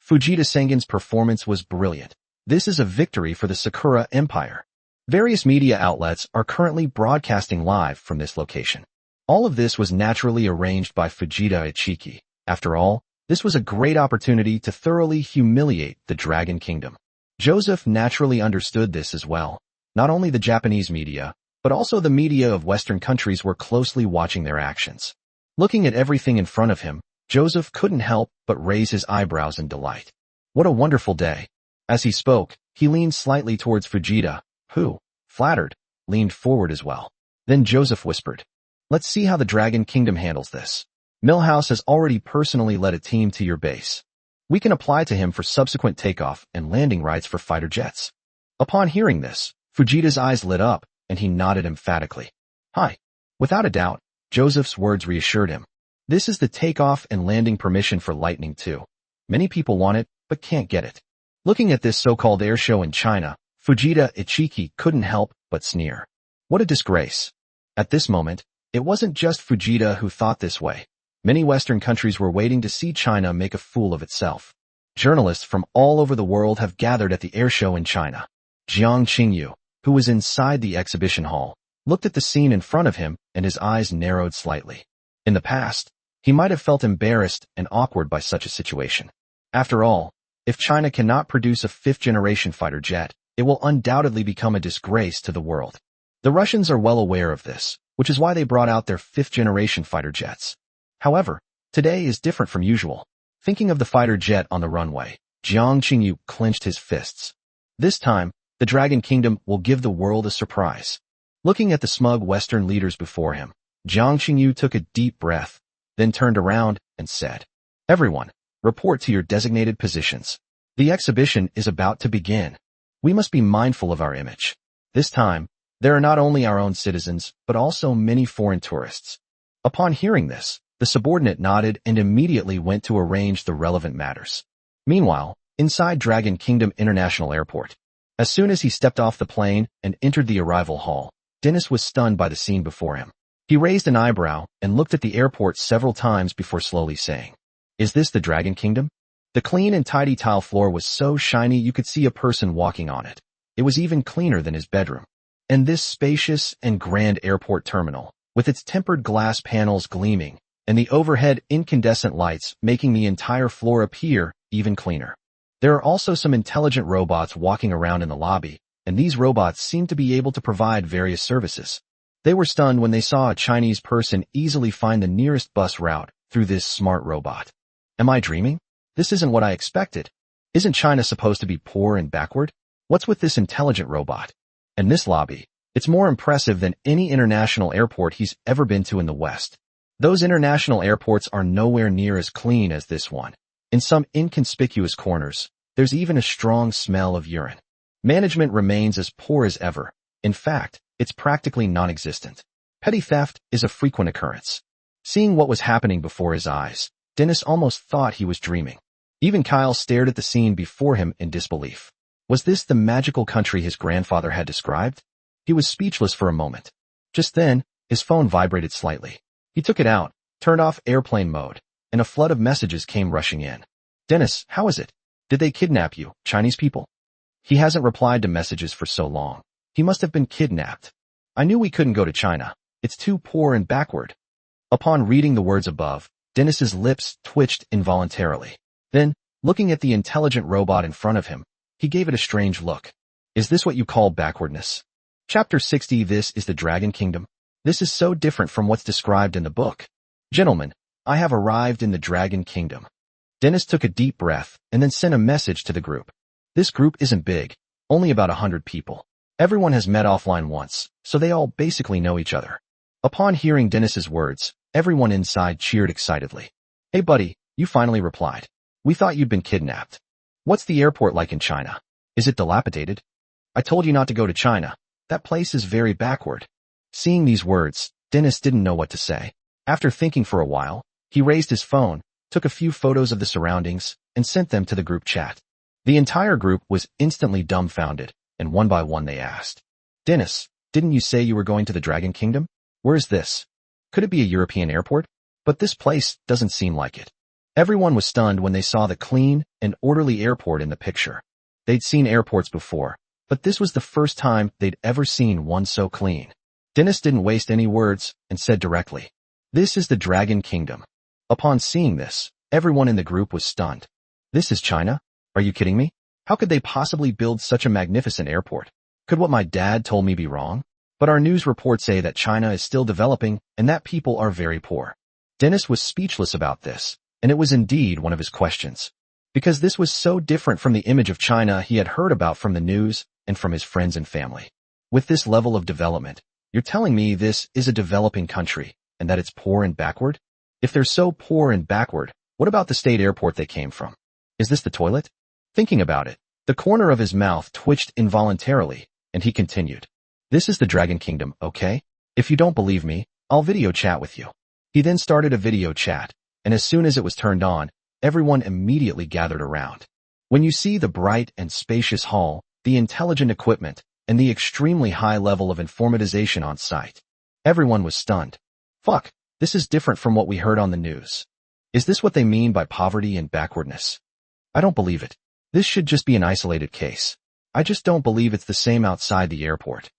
Fujita Sengen's performance was brilliant. This is a victory for the Sakura Empire. Various media outlets are currently broadcasting live from this location. All of this was naturally arranged by Fujita Ichiki. After all, this was a great opportunity to thoroughly humiliate the Dragon Kingdom. Joseph naturally understood this as well. Not only the Japanese media, but also the media of Western countries were closely watching their actions. Looking at everything in front of him, Joseph couldn't help but raise his eyebrows in delight. What a wonderful day. As he spoke, he leaned slightly towards Fujita, who, flattered, leaned forward as well. Then Joseph whispered, "Let's see how the Dragon Kingdom handles this. Milhouse has already personally led a team to your base. We can apply to him for subsequent takeoff and landing rights for fighter jets." Upon hearing this, Fujita's eyes lit up, and he nodded emphatically. "Hi." Without a doubt, Joseph's words reassured him. This is the takeoff and landing permission for Lightning II. Many people want it, but can't get it. Looking at this so-called airshow in China, Fujita Ichiki couldn't help but sneer. What a disgrace. At this moment, it wasn't just Fujita who thought this way. Many Western countries were waiting to see China make a fool of itself. Journalists from all over the world have gathered at the airshow in China. Jiang Qingyu, who was inside the exhibition hall, looked at the scene in front of him and his eyes narrowed slightly. In the past, he might have felt embarrassed and awkward by such a situation. After all, if China cannot produce a fifth-generation fighter jet, it will undoubtedly become a disgrace to the world. The Russians are well aware of this, which is why they brought out their fifth-generation fighter jets. However, today is different from usual. Thinking of the fighter jet on the runway, Jiang Qingyu clenched his fists. This time, the Dragon Kingdom will give the world a surprise. Looking at the smug Western leaders before him, Jiang Qingyu took a deep breath, then turned around and said, "Everyone, report to your designated positions. The exhibition is about to begin. We must be mindful of our image. This time, there are not only our own citizens, but also many foreign tourists." Upon hearing this, the subordinate nodded and immediately went to arrange the relevant matters. Meanwhile, inside Dragon Kingdom International Airport, as soon as he stepped off the plane and entered the arrival hall, Dennis was stunned by the scene before him. He raised an eyebrow and looked at the airport several times before slowly saying, "Is this the Dragon Kingdom?" The clean and tidy tile floor was so shiny you could see a person walking on it. It was even cleaner than his bedroom. And this spacious and grand airport terminal, with its tempered glass panels gleaming, and the overhead incandescent lights making the entire floor appear even cleaner. There are also some intelligent robots walking around in the lobby, and these robots seem to be able to provide various services. They were stunned when they saw a Chinese person easily find the nearest bus route through this smart robot. Am I dreaming? This isn't what I expected. Isn't China supposed to be poor and backward? What's with this intelligent robot? And this lobby, it's more impressive than any international airport he's ever been to in the West. Those international airports are nowhere near as clean as this one. In some inconspicuous corners, there's even a strong smell of urine. Management remains as poor as ever. In fact, it's practically non-existent. Petty theft is a frequent occurrence. Seeing what was happening before his eyes, Dennis almost thought he was dreaming. Even Kyle stared at the scene before him in disbelief. Was this the magical country his grandfather had described? He was speechless for a moment. Just then, his phone vibrated slightly. He took it out, turned off airplane mode, and a flood of messages came rushing in. Dennis, how is it? Did they kidnap you, Chinese people? He hasn't replied to messages for so long. He must have been kidnapped. I knew we couldn't go to China. It's too poor and backward. Upon reading the words above, Dennis's lips twitched involuntarily. Then, looking at the intelligent robot in front of him, he gave it a strange look. Is this what you call backwardness? Chapter 60. This is the Dragon Kingdom. This is so different from what's described in the book. Gentlemen, I have arrived in the Dragon Kingdom. Dennis took a deep breath and then sent a message to the group. This group isn't big, only about 100 people. Everyone has met offline once, so they all basically know each other. Upon hearing Dennis's words, everyone inside cheered excitedly. Hey buddy, you finally replied. We thought you'd been kidnapped. What's the airport like in China? Is it dilapidated? I told you not to go to China. That place is very backward. Seeing these words, Dennis didn't know what to say. After thinking for a while, he raised his phone, took a few photos of the surroundings, and sent them to the group chat. The entire group was instantly dumbfounded, and one by one they asked, Dennis, didn't you say you were going to the Dragon Kingdom? Where is this? Could it be a European airport? But this place doesn't seem like it. Everyone was stunned when they saw the clean and orderly airport in the picture. They'd seen airports before, but this was the first time they'd ever seen one so clean. Dennis didn't waste any words and said directly, This is the Dragon Kingdom. Upon seeing this, everyone in the group was stunned. This is China? Are you kidding me? How could they possibly build such a magnificent airport? Could what my dad told me be wrong? But our news reports say that China is still developing and that people are very poor. Dennis was speechless about this, and it was indeed one of his questions. Because this was so different from the image of China he had heard about from the news and from his friends and family. With this level of development, you're telling me this is a developing country and that it's poor and backward? If they're so poor and backward, what about the state airport they came from? Is this the toilet? Thinking about it, the corner of his mouth twitched involuntarily, and he continued. This is the Dragon Kingdom, okay? If you don't believe me, I'll video chat with you. He then started a video chat, and as soon as it was turned on, everyone immediately gathered around. When you see the bright and spacious hall, the intelligent equipment, and the extremely high level of informatization on site, everyone was stunned. Fuck, this is different from what we heard on the news. Is this what they mean by poverty and backwardness? I don't believe it. This should just be an isolated case. I just don't believe it's the same outside the airport.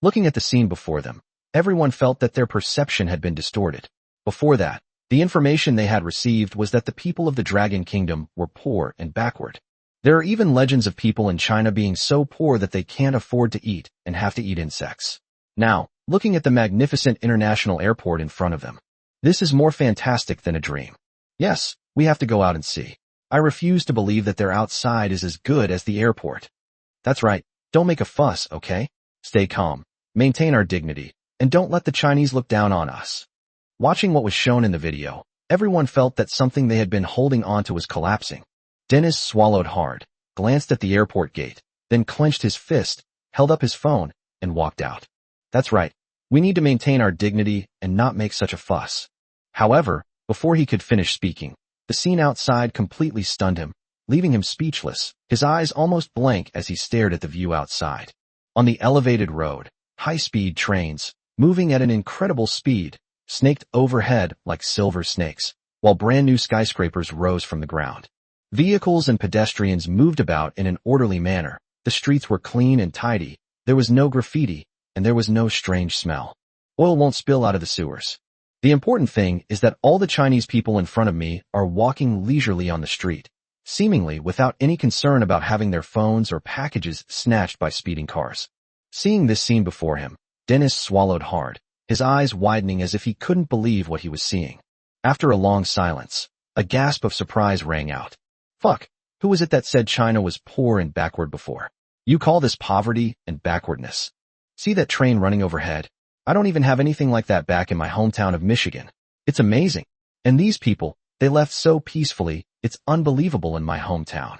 Looking at the scene before them, everyone felt that their perception had been distorted. Before that, the information they had received was that the people of the Dragon Kingdom were poor and backward. There are even legends of people in China being so poor that they can't afford to eat and have to eat insects. Now, looking at the magnificent international airport in front of them, this is more fantastic than a dream. Yes, we have to go out and see. I refuse to believe that their outside is as good as the airport. That's right, don't make a fuss, okay? Stay calm, maintain our dignity, and don't let the Chinese look down on us. Watching what was shown in the video, everyone felt that something they had been holding onto was collapsing. Dennis swallowed hard, glanced at the airport gate, then clenched his fist, held up his phone, and walked out. That's right, we need to maintain our dignity and not make such a fuss. However, before he could finish speaking, the scene outside completely stunned him, leaving him speechless, his eyes almost blank as he stared at the view outside. On the elevated road, high-speed trains, moving at an incredible speed, snaked overhead like silver snakes, while brand-new skyscrapers rose from the ground. Vehicles and pedestrians moved about in an orderly manner. The streets were clean and tidy, there was no graffiti, and there was no strange smell. Oil won't spill out of the sewers. The important thing is that all the Chinese people in front of me are walking leisurely on the street, seemingly without any concern about having their phones or packages snatched by speeding cars. Seeing this scene before him, Dennis swallowed hard, his eyes widening as if he couldn't believe what he was seeing. After a long silence, a gasp of surprise rang out. Fuck, who was it that said China was poor and backward before? You call this poverty and backwardness? See that train running overhead? I don't even have anything like that back in my hometown of Michigan. It's amazing. And these people, they left so peacefully, it's unbelievable in my hometown.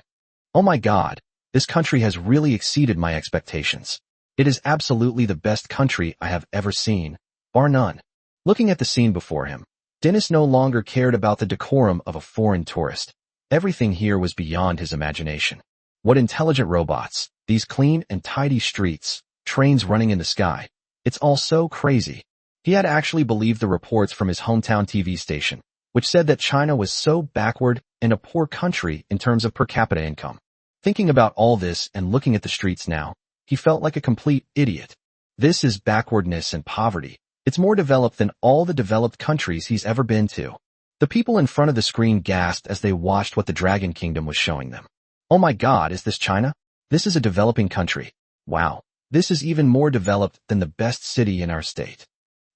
Oh my God, this country has really exceeded my expectations. It is absolutely the best country I have ever seen, bar none. Looking at the scene before him, Dennis no longer cared about the decorum of a foreign tourist. Everything here was beyond his imagination. What intelligent robots, these clean and tidy streets, trains running in the sky. It's all so crazy. He had actually believed the reports from his hometown TV station, which said that China was so backward and a poor country in terms of per capita income. Thinking about all this and looking at the streets now, he felt like a complete idiot. This is backwardness and poverty. It's more developed than all the developed countries he's ever been to. The people in front of the screen gasped as they watched what the Dragon Kingdom was showing them. Oh my God, is this China? This is a developing country. Wow, this is even more developed than the best city in our state.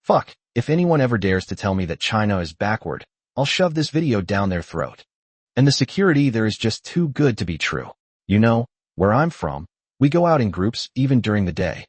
Fuck, if anyone ever dares to tell me that China is backward, I'll shove this video down their throat. And the security there is just too good to be true. You know, where I'm from, we go out in groups even during the day.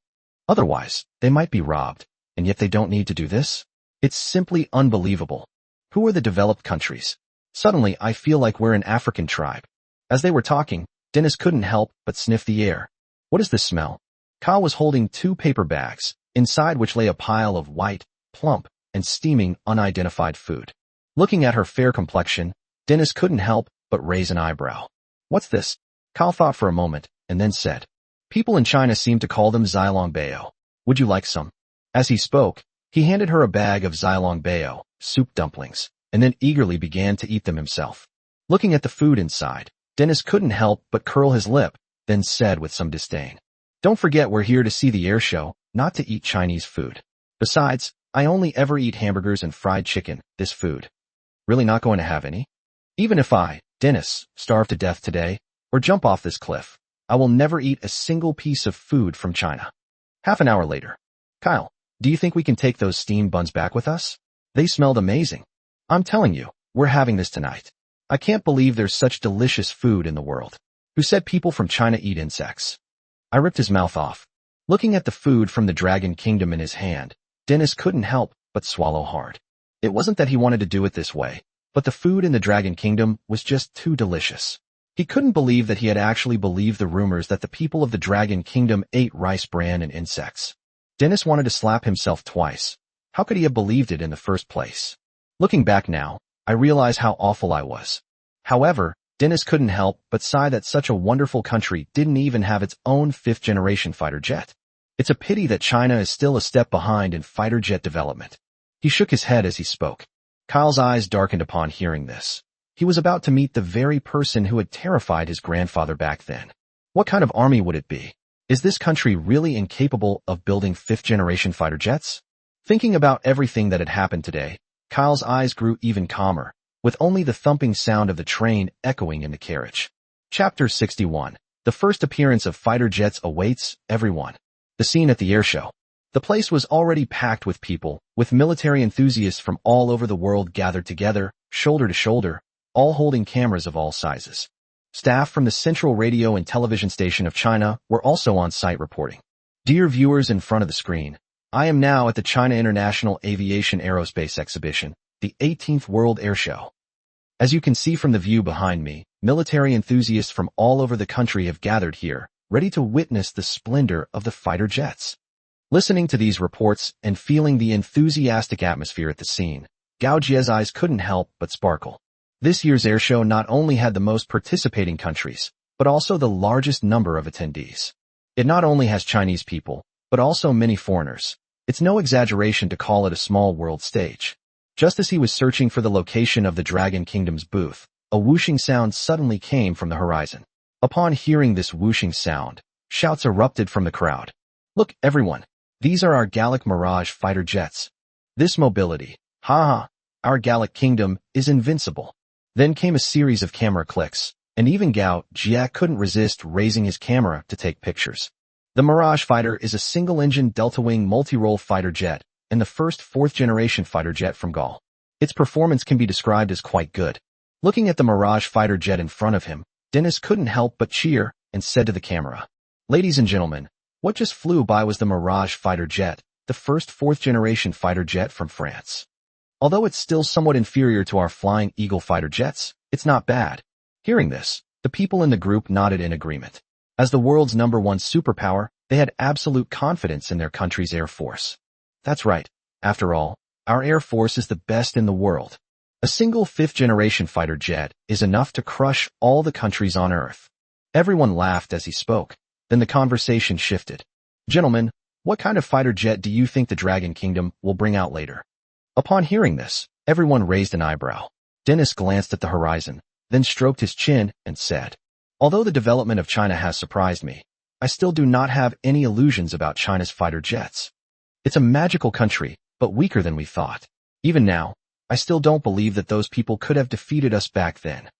Otherwise, they might be robbed, and yet they don't need to do this? It's simply unbelievable. Who are the developed countries? Suddenly, I feel like we're an African tribe. As they were talking, Dennis couldn't help but sniff the air. What is this smell? Kyle was holding 2 paper bags, inside which lay a pile of white, plump, and steaming unidentified food. Looking at her fair complexion, Dennis couldn't help but raise an eyebrow. What's this? Kyle thought for a moment, and then said, people in China seem to call them Xilongbao. Would you like some? As he spoke, he handed her a bag of Xilongbao, soup dumplings, and then eagerly began to eat them himself. Looking at the food inside, Dennis couldn't help but curl his lip, then said with some disdain, don't forget we're here to see the air show, not to eat Chinese food. Besides, I only ever eat hamburgers and fried chicken, this food. Really not going to have any? Even if I, Dennis, starve to death today, or jump off this cliff, I will never eat a single piece of food from China. Half an hour later. Kyle, do you think we can take those steamed buns back with us? They smelled amazing. I'm telling you, we're having this tonight. I can't believe there's such delicious food in the world. Who said people from China eat insects? I ripped his mouth off. Looking at the food from the Dragon Kingdom in his hand, Dennis couldn't help but swallow hard. It wasn't that he wanted to do it this way, but the food in the Dragon Kingdom was just too delicious. He couldn't believe that he had actually believed the rumors that the people of the Dragon Kingdom ate rice bran and insects. Dennis wanted to slap himself twice. How could he have believed it in the first place? Looking back now, I realize how awful I was. However, Dennis couldn't help but sigh that such a wonderful country didn't even have its own 5th-generation fighter jet. It's a pity that China is still a step behind in fighter jet development. He shook his head as he spoke. Kyle's eyes darkened upon hearing this. He was about to meet the very person who had terrified his grandfather back then. What kind of army would it be? Is this country really incapable of building 5th-generation fighter jets? Thinking about everything that had happened today, Kyle's eyes grew even calmer, with only the thumping sound of the train echoing in the carriage. Chapter 61. The first appearance of fighter jets awaits everyone. The scene at the airshow. The place was already packed with people, with military enthusiasts from all over the world gathered together, shoulder to shoulder, all holding cameras of all sizes. Staff from the Central Radio and Television Station of China were also on site reporting. Dear viewers in front of the screen, I am now at the China International Aviation Aerospace Exhibition, the 18th World Air Show. As you can see from the view behind me, military enthusiasts from all over the country have gathered here, ready to witness the splendor of the fighter jets. Listening to these reports and feeling the enthusiastic atmosphere at the scene, Gao Jie's eyes couldn't help but sparkle. This year's airshow not only had the most participating countries, but also the largest number of attendees. It not only has Chinese people, but also many foreigners. It's no exaggeration to call it a small world stage. Just as he was searching for the location of the Dragon Kingdom's booth, a whooshing sound suddenly came from the horizon. Upon hearing this whooshing sound, shouts erupted from the crowd. Look, everyone, these are our Gallic Mirage fighter jets. This mobility, our Gallic Kingdom is invincible. Then came a series of camera clicks, and even Gao Jie couldn't resist raising his camera to take pictures. The Mirage fighter is a single-engine delta-wing multi-role fighter jet, and the first 4th-generation fighter jet from GAL. Its performance can be described as quite good. Looking at the Mirage fighter jet in front of him, Dennis couldn't help but cheer and said to the camera, ladies and gentlemen, what just flew by was the Mirage fighter jet, the first 4th-generation fighter jet from France. Although it's still somewhat inferior to our Flying Eagle fighter jets, it's not bad. Hearing this, the people in the group nodded in agreement. As the world's #1 superpower, they had absolute confidence in their country's air force. That's right. After all, our air force is the best in the world. A single 5th-generation fighter jet is enough to crush all the countries on Earth. Everyone laughed as he spoke. Then the conversation shifted. Gentlemen, What kind of fighter jet do you think the Dragon Kingdom will bring out later? Upon hearing this, everyone raised an eyebrow. Dennis glanced at the horizon, then stroked his chin and said, "Although the development of China has surprised me, I still do not have any illusions about China's fighter jets. It's a magical country, but weaker than we thought. Even now, I still don't believe that those people could have defeated us back then.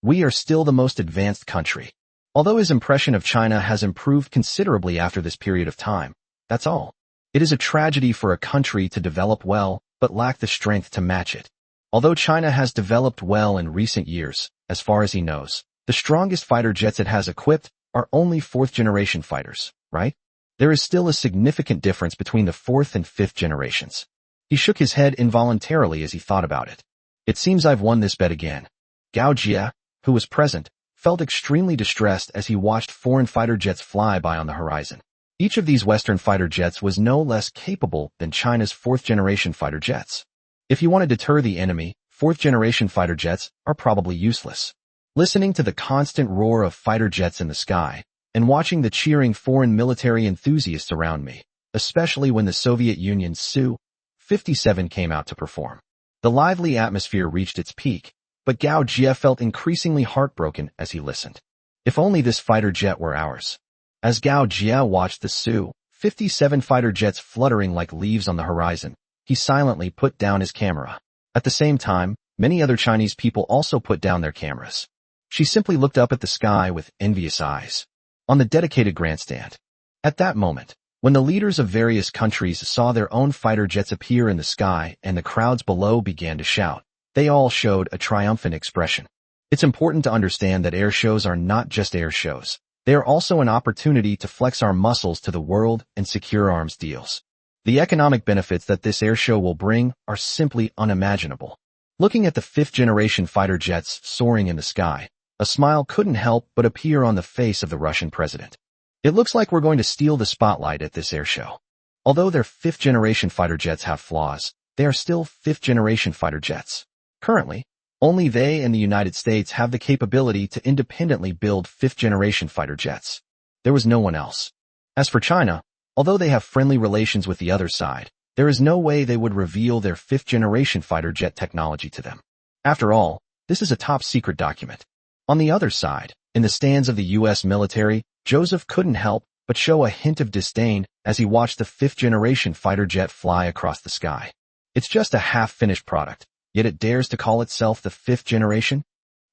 We are still the most advanced country." Although his impression of China has improved considerably after this period of time, that's all. It is a tragedy for a country to develop well, but lack the strength to match it. Although China has developed well in recent years, as far as he knows, the strongest fighter jets it has equipped are only fourth-generation fighters, right? There is still a significant difference between the fourth and fifth generations. He shook his head involuntarily as he thought about it. It seems I've won this bet again. Gao Jie, who was present, felt extremely distressed as he watched foreign fighter jets fly by on the horizon. Each of these Western fighter jets was no less capable than China's fourth-generation fighter jets. If you want to deter the enemy, fourth-generation fighter jets are probably useless. Listening to the constant roar of fighter jets in the sky, and watching the cheering foreign military enthusiasts around me, especially when the Soviet Union's Su-57 came out to perform. The lively atmosphere reached its peak, but Gao Jie felt increasingly heartbroken as he listened. If only this fighter jet were ours. As Gao Jie watched the Su-57 fighter jets fluttering like leaves on the horizon, he silently put down his camera. At the same time, many other Chinese people also put down their cameras. She simply looked up at the sky with envious eyes. On the dedicated grandstand. At that moment, when the leaders of various countries saw their own fighter jets appear in the sky and the crowds below began to shout, they all showed a triumphant expression. It's important to understand that air shows are not just air shows. They are also an opportunity to flex our muscles to the world and secure arms deals. The economic benefits that this air show will bring are simply unimaginable. Looking at the fifth-generation fighter jets soaring in the sky, a smile couldn't help but appear on the face of the Russian president. It looks like we're going to steal the spotlight at this air show. Although their fifth-generation fighter jets have flaws, they are still fifth-generation fighter jets. Currently, only they and the United States have the capability to independently build fifth-generation fighter jets. There was no one else. As for China, although they have friendly relations with the other side, there is no way they would reveal their fifth-generation fighter jet technology to them. After all, this is a top-secret document. On the other side, in the stands of the U.S. military, Joseph couldn't help but show a hint of disdain as he watched the fifth-generation fighter jet fly across the sky. It's just a half-finished product, yet it dares to call itself the fifth generation?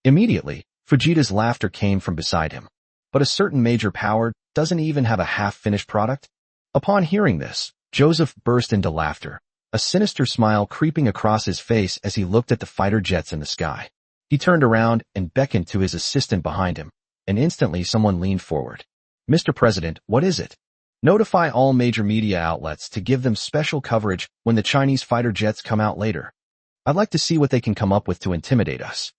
Immediately, Fujita's laughter came from beside him. But a certain major power doesn't even have a half-finished product? Upon hearing this, Joseph burst into laughter, a sinister smile creeping across his face as he looked at the fighter jets in the sky. He turned around and beckoned to his assistant behind him, and instantly someone leaned forward. "Mr. President, what is it?" "Notify all major media outlets to give them special coverage when the Chinese fighter jets come out later. I'd like to see what they can come up with to intimidate us."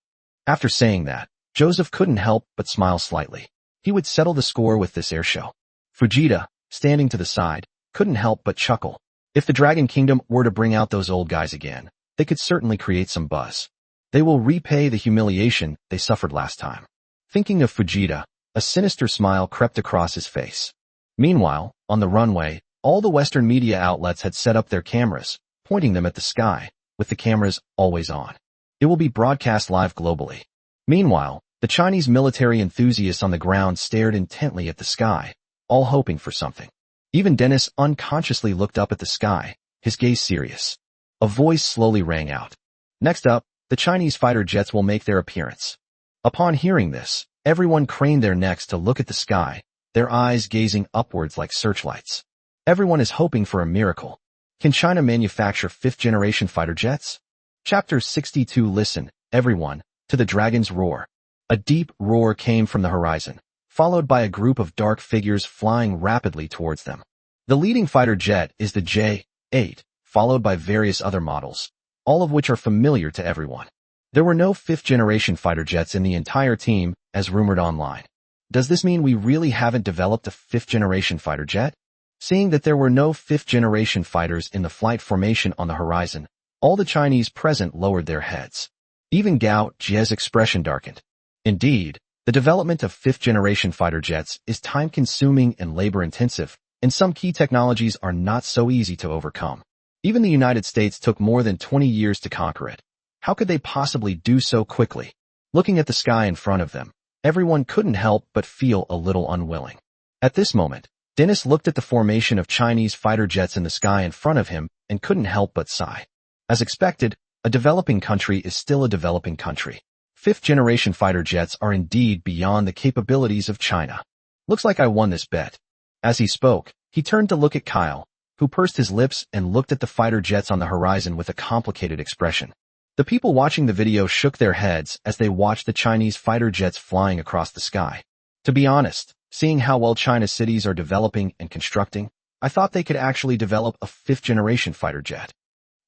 After saying that, Joseph couldn't help but smile slightly. He would settle the score with this air show. Fujita, standing to the side, couldn't help but chuckle. If the Dragon Kingdom were to bring out those old guys again, they could certainly create some buzz. They will repay the humiliation they suffered last time. Thinking of Fujita, a sinister smile crept across his face. Meanwhile, on the runway, all the Western media outlets had set up their cameras, pointing them at the sky, with the cameras always on. It will be broadcast live globally. Meanwhile, the Chinese military enthusiasts on the ground stared intently at the sky, all hoping for something. Even Dennis unconsciously looked up at the sky, his gaze serious. A voice slowly rang out. "Next up, the Chinese fighter jets will make their appearance." Upon hearing this, everyone craned their necks to look at the sky, their eyes gazing upwards like searchlights. Everyone is hoping for a miracle. Can China manufacture fifth-generation fighter jets? Chapter 62. Listen, everyone, to the dragon's roar. A deep roar came from the horizon, followed by a group of dark figures flying rapidly towards them. The leading fighter jet is the J-8, followed by various other models, all of which are familiar to everyone. There were no fifth-generation fighter jets in the entire team, as rumored online. Does this mean we really haven't developed a fifth-generation fighter jet? Seeing that there were no fifth-generation fighters in the flight formation on the horizon, all the Chinese present lowered their heads. Even Gao Jie's expression darkened. Indeed, the development of fifth-generation fighter jets is time-consuming and labor-intensive, and some key technologies are not so easy to overcome. Even the United States took more than 20 years to conquer it. How could they possibly do so quickly? Looking at the sky in front of them, everyone couldn't help but feel a little unwilling. At this moment, Dennis looked at the formation of Chinese fighter jets in the sky in front of him and couldn't help but sigh. As expected, a developing country is still a developing country. Fifth-generation fighter jets are indeed beyond the capabilities of China. Looks like I won this bet. As he spoke, he turned to look at Kyle, who pursed his lips and looked at the fighter jets on the horizon with a complicated expression. The people watching the video shook their heads as they watched the Chinese fighter jets flying across the sky. To be honest, seeing how well China's cities are developing and constructing, I thought they could actually develop a fifth-generation fighter jet.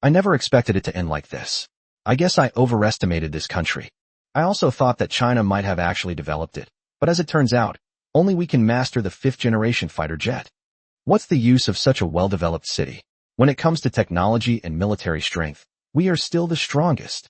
I never expected it to end like this. I guess I overestimated this country. I also thought that China might have actually developed it, but as it turns out, only we can master the fifth-generation fighter jet. What's the use of such a well-developed city? When it comes to technology and military strength, we are still the strongest.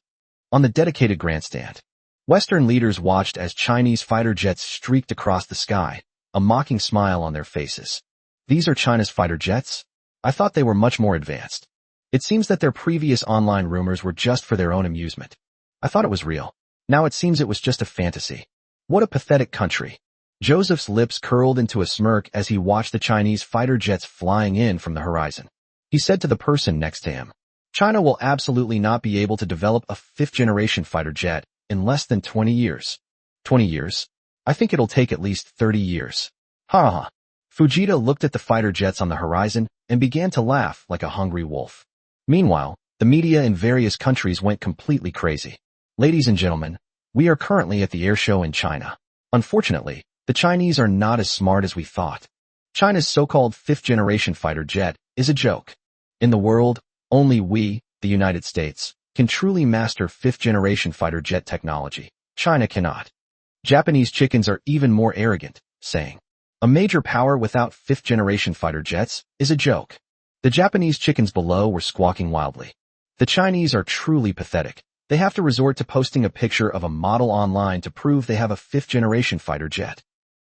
On the dedicated grandstand, Western leaders watched as Chinese fighter jets streaked across the sky, a mocking smile on their faces. These are China's fighter jets? I thought they were much more advanced. It seems that their previous online rumors were just for their own amusement. I thought it was real. Now it seems it was just a fantasy. What a pathetic country. Joseph's lips curled into a smirk as he watched the Chinese fighter jets flying in from the horizon. He said to the person next to him, China will absolutely not be able to develop a fifth-generation fighter jet in less than 20 years. 20 years? I think it'll take at least 30 years. Ha ha. Fujita looked at the fighter jets on the horizon and began to laugh like a hungry wolf. Meanwhile, the media in various countries went completely crazy. Ladies and gentlemen, we are currently at the air show in China. Unfortunately, the Chinese are not as smart as we thought. China's so-called fifth-generation fighter jet is a joke. In the world, only we, the United States, can truly master fifth-generation fighter jet technology. China cannot. Japanese chickens are even more arrogant, saying, a major power without fifth-generation fighter jets is a joke. The Japanese chickens below were squawking wildly. The Chinese are truly pathetic. They have to resort to posting a picture of a model online to prove they have a fifth-generation fighter jet.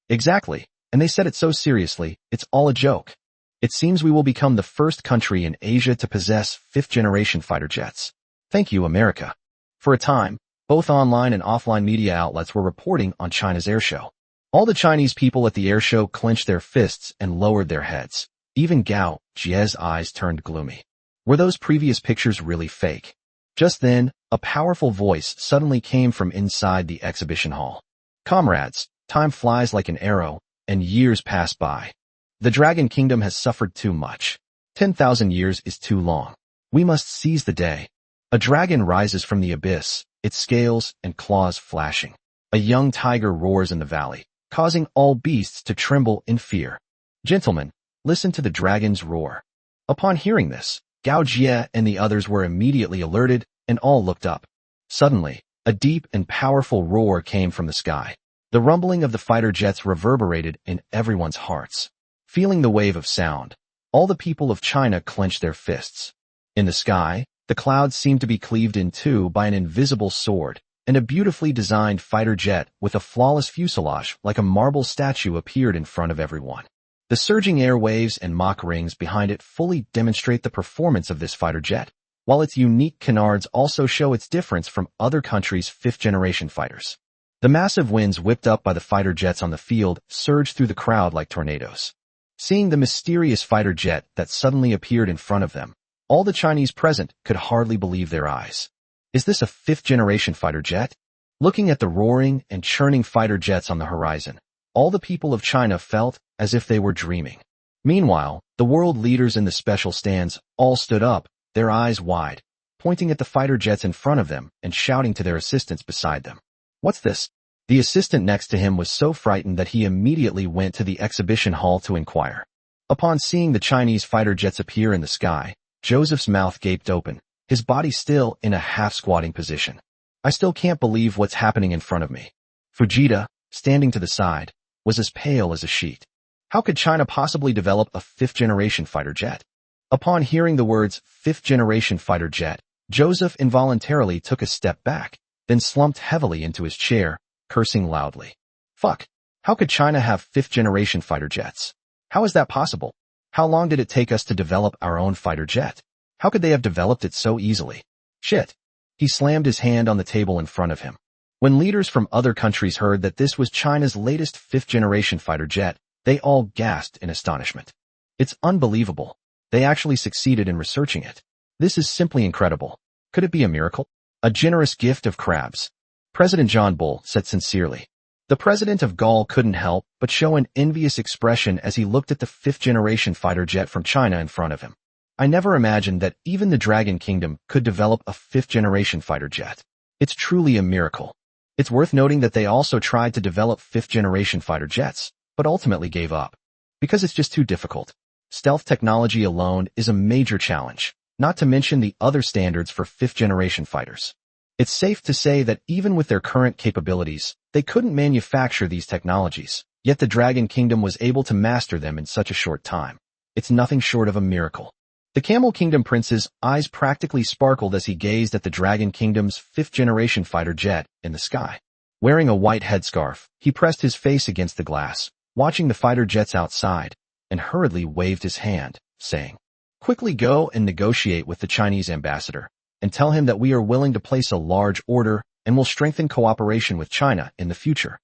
Exactly, and they said it so seriously, it's all a joke. It seems we will become the first country in Asia to possess fifth-generation fighter jets. Thank you, America. For a time, both online and offline media outlets were reporting on China's airshow. All the Chinese people at the airshow clenched their fists and lowered their heads. Even Gao Jie's eyes turned gloomy. Were those previous pictures really fake? Just then, a powerful voice suddenly came from inside the exhibition hall. Comrades, time flies like an arrow, and years pass by. The Dragon Kingdom has suffered too much. 10,000 years is too long. We must seize the day. A dragon rises from the abyss, its scales and claws flashing. A young tiger roars in the valley, causing all beasts to tremble in fear. Gentlemen, listen to the dragon's roar. Upon hearing this, Gao Jie and the others were immediately alerted and all looked up. Suddenly, a deep and powerful roar came from the sky. The rumbling of the fighter jets reverberated in everyone's hearts. Feeling the wave of sound, all the people of China clenched their fists. In the sky, the clouds seemed to be cleaved in two by an invisible sword, and a beautifully designed fighter jet with a flawless fuselage like a marble statue appeared in front of everyone. The surging air waves and Mach rings behind it fully demonstrate the performance of this fighter jet, while its unique canards also show its difference from other countries' fifth-generation fighters. The massive winds whipped up by the fighter jets on the field surged through the crowd like tornadoes. Seeing the mysterious fighter jet that suddenly appeared in front of them, all the Chinese present could hardly believe their eyes. Is this a fifth-generation fighter jet? Looking at the roaring and churning fighter jets on the horizon, all the people of China felt as if they were dreaming. Meanwhile, the world leaders in the special stands all stood up, their eyes wide, pointing at the fighter jets in front of them and shouting to their assistants beside them. What's this? The assistant next to him was so frightened that he immediately went to the exhibition hall to inquire. Upon seeing the Chinese fighter jets appear in the sky, Joseph's mouth gaped open, his body still in a half-squatting position. I still can't believe what's happening in front of me. Fujita, standing to the side, was as pale as a sheet. How could China possibly develop a fifth-generation fighter jet? Upon hearing the words fifth-generation fighter jet, Joseph involuntarily took a step back, then slumped heavily into his chair, cursing loudly. Fuck! How could China have fifth-generation fighter jets? How is that possible? How long did it take us to develop our own fighter jet? How could they have developed it so easily? Shit. He slammed his hand on the table in front of him. When leaders from other countries heard that this was China's latest fifth-generation fighter jet, they all gasped in astonishment. It's unbelievable. They actually succeeded in researching it. This is simply incredible. Could it be a miracle? A generous gift of crabs. President John Bull said sincerely. The president of Gaul couldn't help but show an envious expression as he looked at the fifth-generation fighter jet from China in front of him. I never imagined that even the Dragon Kingdom could develop a fifth-generation fighter jet. It's truly a miracle. It's worth noting that they also tried to develop fifth-generation fighter jets, but ultimately gave up. Because it's just too difficult. Stealth technology alone is a major challenge, not to mention the other standards for fifth-generation fighters. It's safe to say that even with their current capabilities, they couldn't manufacture these technologies, yet the Dragon Kingdom was able to master them in such a short time. It's nothing short of a miracle. The Camel Kingdom prince's eyes practically sparkled as he gazed at the Dragon Kingdom's fifth-generation fighter jet in the sky. Wearing a white headscarf, he pressed his face against the glass, watching the fighter jets outside, and hurriedly waved his hand, saying, "Quickly go and negotiate with the Chinese ambassador, and tell him that we are willing to place a large order and will strengthen cooperation with China in the future.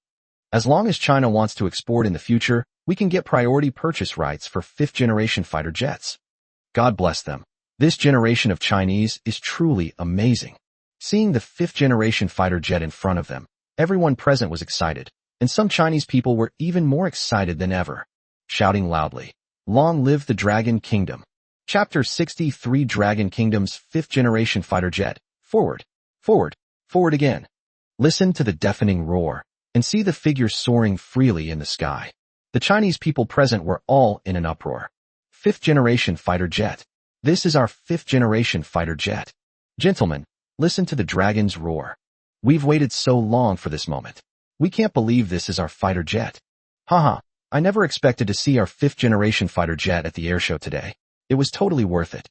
As long as China wants to export in the future, we can get priority purchase rights for fifth-generation fighter jets." God bless them. This generation of Chinese is truly amazing. Seeing the fifth-generation fighter jet in front of them, everyone present was excited, and some Chinese people were even more excited than ever, shouting loudly, "Long live the Dragon Kingdom!" Chapter 63 Dragon Kingdom's fifth-generation fighter jet. Forward, forward, forward again. Listen to the deafening roar, and see the figures soaring freely in the sky. The Chinese people present were all in an uproar. Fifth-generation fighter jet. This is our fifth-generation fighter jet. Gentlemen, listen to the dragon's roar. We've waited so long for this moment. We can't believe this is our fighter jet. Haha, I never expected to see our fifth-generation fighter jet at the airshow today. It was totally worth it.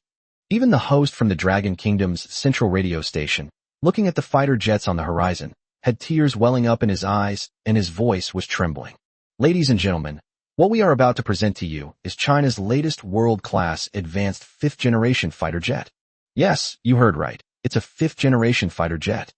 Even the host from the Dragon Kingdom's central radio station, looking at the fighter jets on the horizon, had tears welling up in his eyes and his voice was trembling. Ladies and gentlemen, what we are about to present to you is China's latest world-class advanced fifth-generation fighter jet. Yes, you heard right. It's a fifth-generation fighter jet.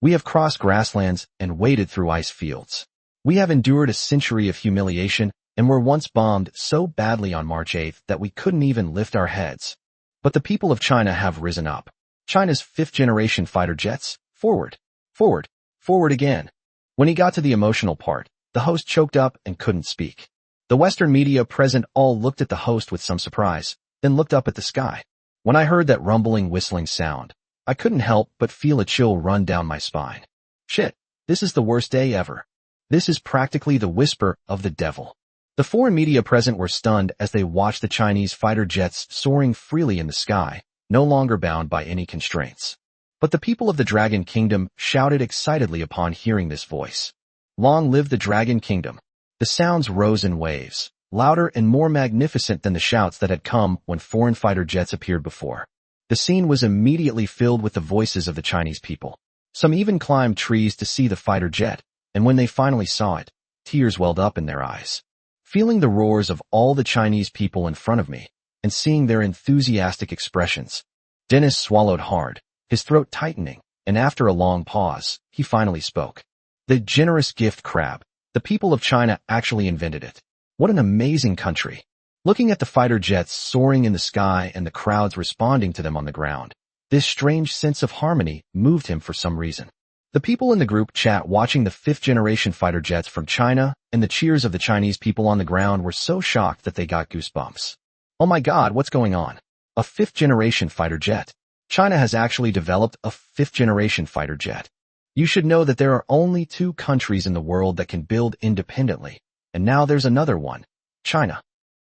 We have crossed grasslands and waded through ice fields. We have endured a century of humiliation and were once bombed so badly on March 8th that we couldn't even lift our heads. But the people of China have risen up. China's fifth-generation fighter jets, forward, forward, forward again. When he got to the emotional part, the host choked up and couldn't speak. The Western media present all looked at the host with some surprise, then looked up at the sky. When I heard that rumbling, whistling sound, I couldn't help but feel a chill run down my spine. Shit, this is the worst day ever. This is practically the whisper of the devil. The foreign media present were stunned as they watched the Chinese fighter jets soaring freely in the sky, no longer bound by any constraints. But the people of the Dragon Kingdom shouted excitedly upon hearing this voice. Long live the Dragon Kingdom! The sounds rose in waves, louder and more magnificent than the shouts that had come when foreign fighter jets appeared before. The scene was immediately filled with the voices of the Chinese people. Some even climbed trees to see the fighter jet, and when they finally saw it, tears welled up in their eyes. Feeling the roars of all the Chinese people in front of me, and seeing their enthusiastic expressions, Dennis swallowed hard, his throat tightening, and after a long pause, he finally spoke. The generous gift crab. The people of China actually invented it. What an amazing country. Looking at the fighter jets soaring in the sky and the crowds responding to them on the ground, this strange sense of harmony moved him for some reason. The people in the group chat watching the fifth-generation fighter jets from China and the cheers of the Chinese people on the ground were so shocked that they got goosebumps. Oh my God, what's going on? A fifth-generation fighter jet. China has actually developed a fifth-generation fighter jet. You should know that there are only 2 countries in the world that can build independently, and now there's another one, China.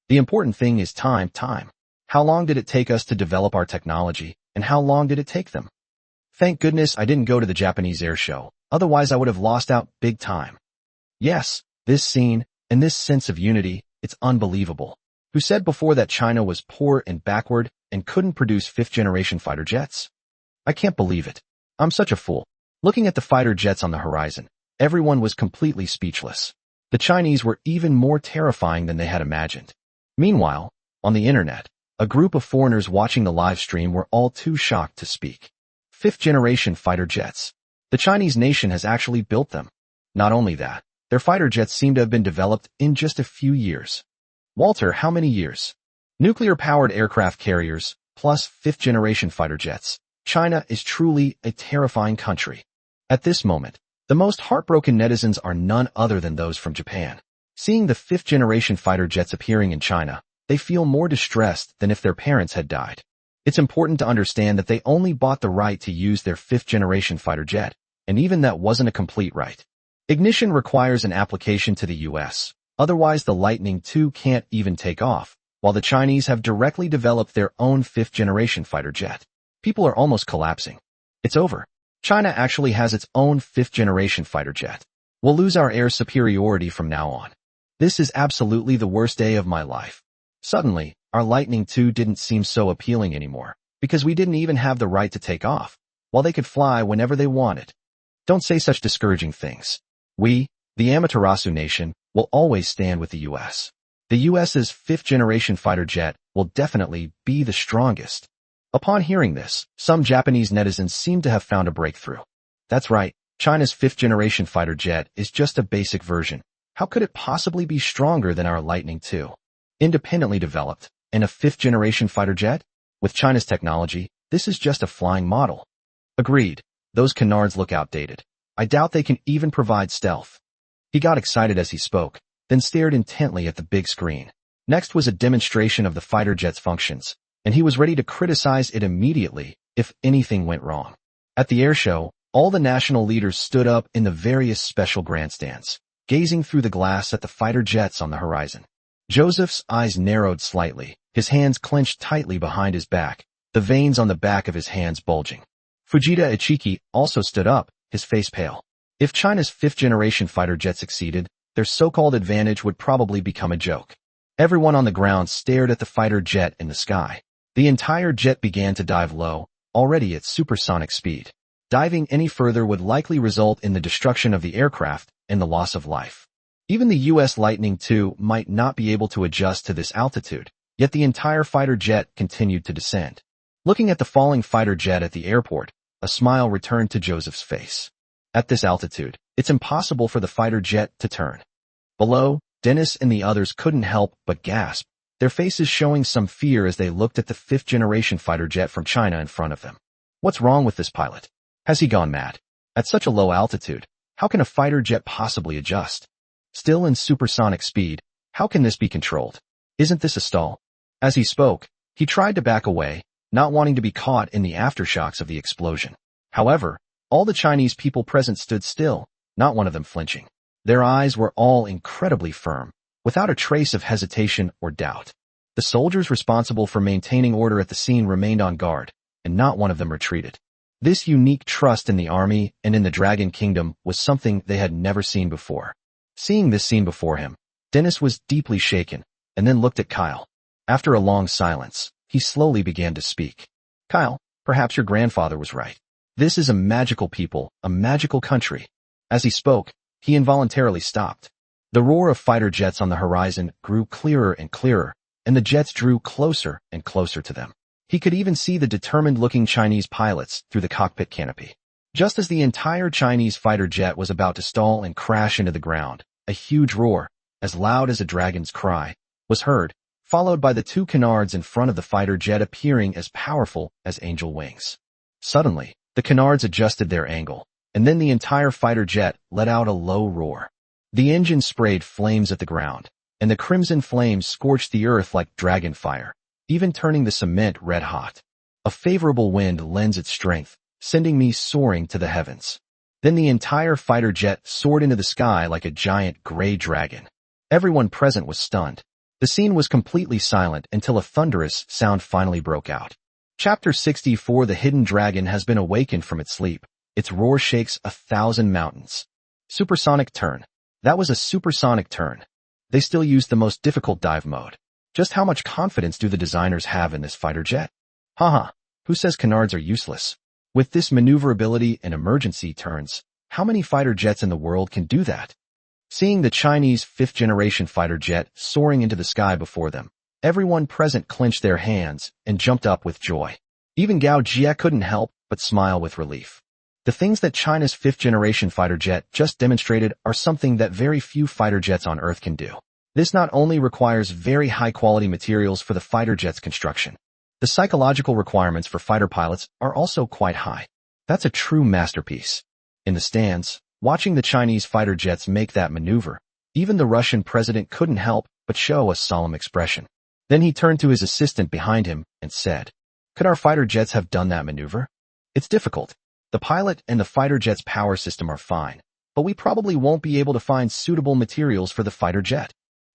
The important thing is time. How long did it take us to develop our technology, and how long did it take them? Thank goodness I didn't go to the Japanese air show, otherwise I would have lost out big time. Yes, this scene, and this sense of unity, it's unbelievable. Who said before that China was poor and backward and couldn't produce fifth-generation fighter jets? I can't believe it. I'm such a fool. Looking at the fighter jets on the horizon, everyone was completely speechless. The Chinese were even more terrifying than they had imagined. Meanwhile, On the internet, a group of foreigners watching the live stream were all too shocked to speak. Fifth-generation fighter jets. The Chinese nation has actually built them. Not only that, their fighter jets seem to have been developed in just a few years. Walter, how many years? Nuclear-powered aircraft carriers, plus fifth-generation fighter jets. China is truly a terrifying country. At this moment, the most heartbroken netizens are none other than those from Japan. Seeing the fifth-generation fighter jets appearing in China, they feel more distressed than if their parents had died. It's important to understand that they only bought the right to use their fifth-generation fighter jet, and even that wasn't a complete right. Ignition requires an application to the US, otherwise the Lightning II can't even take off, while the Chinese have directly developed their own fifth-generation fighter jet. People are almost collapsing. It's over. China actually has its own fifth-generation fighter jet. We'll lose our air superiority from now on. This is absolutely the worst day of my life. Suddenly, our Lightning II didn't seem so appealing anymore, because we didn't even have the right to take off, while they could fly whenever they wanted. Don't say such discouraging things. We, the Amaterasu nation, will always stand with the US. The US's fifth-generation fighter jet will definitely be the strongest. Upon hearing this, some Japanese netizens seem to have found a breakthrough. That's right, China's fifth-generation fighter jet is just a basic version. How could it possibly be stronger than our Lightning II? Independently developed, and a fifth-generation fighter jet? With China's technology, this is just a flying model. Agreed, those canards look outdated. I doubt they can even provide stealth. He got excited as he spoke, then stared intently at the big screen. Next was a demonstration of the fighter jet's functions, and he was ready to criticize it immediately if anything went wrong. At the air show, all the national leaders stood up in the various special grandstands, gazing through the glass at the fighter jets on the horizon. Joseph's eyes narrowed slightly, his hands clenched tightly behind his back, the veins on the back of his hands bulging. Fujita Ichiki also stood up, his face pale. If China's fifth-generation fighter jet succeeded, their so-called advantage would probably become a joke. Everyone on the ground stared at the fighter jet in the sky. The entire jet began to dive low, already at supersonic speed. Diving any further would likely result in the destruction of the aircraft and the loss of life. Even the US Lightning II might not be able to adjust to this altitude, yet the entire fighter jet continued to descend. Looking at the falling fighter jet at the airport, a smile returned to Joseph's face. At this altitude, it's impossible for the fighter jet to turn. Below, Dennis and the others couldn't help but gasp, their faces showing some fear as they looked at the fifth-generation fighter jet from China in front of them. What's wrong with this pilot? Has he gone mad? At such a low altitude, how can a fighter jet possibly adjust? Still in supersonic speed, how can this be controlled? Isn't this a stall? As he spoke, he tried to back away, not wanting to be caught in the aftershocks of the explosion. However, all the Chinese people present stood still, not one of them flinching. Their eyes were all incredibly firm, without a trace of hesitation or doubt. The soldiers responsible for maintaining order at the scene remained on guard, and not one of them retreated. This unique trust in the army and in the Dragon Kingdom was something they had never seen before. Seeing this scene before him, Dennis was deeply shaken, and then looked at Kyle. After a long silence, he slowly began to speak. Kyle, perhaps your grandfather was right. This is a magical people, a magical country. As he spoke, he involuntarily stopped. The roar of fighter jets on the horizon grew clearer and clearer, and the jets drew closer and closer to them. He could even see the determined-looking Chinese pilots through the cockpit canopy. Just as the entire Chinese fighter jet was about to stall and crash into the ground, a huge roar, as loud as a dragon's cry, was heard, followed by the two canards in front of the fighter jet appearing as powerful as angel wings. Suddenly, the canards adjusted their angle, and then the entire fighter jet let out a low roar. The engine sprayed flames at the ground, and the crimson flames scorched the earth like dragon fire, even turning the cement red hot. A favorable wind lends its strength, sending me soaring to the heavens. Then the entire fighter jet soared into the sky like a giant gray dragon. Everyone present was stunned. The scene was completely silent until a thunderous sound finally broke out. Chapter 64. The hidden dragon has been awakened from its sleep. Its roar shakes 1,000 mountains. Supersonic turn. That was a supersonic turn. They still used the most difficult dive mode. Just how much confidence do the designers have in this fighter jet? Haha, who says canards are useless? With this maneuverability and emergency turns, how many fighter jets in the world can do that? Seeing the Chinese fifth-generation fighter jet soaring into the sky before them, Everyone present clenched their hands and jumped up with joy. Even Gao Jie couldn't help but smile with relief. The things that China's fifth-generation fighter jet just demonstrated are something that very few fighter jets on Earth can do. This not only requires very high-quality materials for the fighter jet's construction, the psychological requirements for fighter pilots are also quite high. That's a true masterpiece. In the stands, watching the Chinese fighter jets make that maneuver, even the Russian president couldn't help but show a solemn expression. Then he turned to his assistant behind him and said, "Could our fighter jets have done that maneuver? It's difficult. The pilot and the fighter jet's power system are fine, but we probably won't be able to find suitable materials for the fighter jet."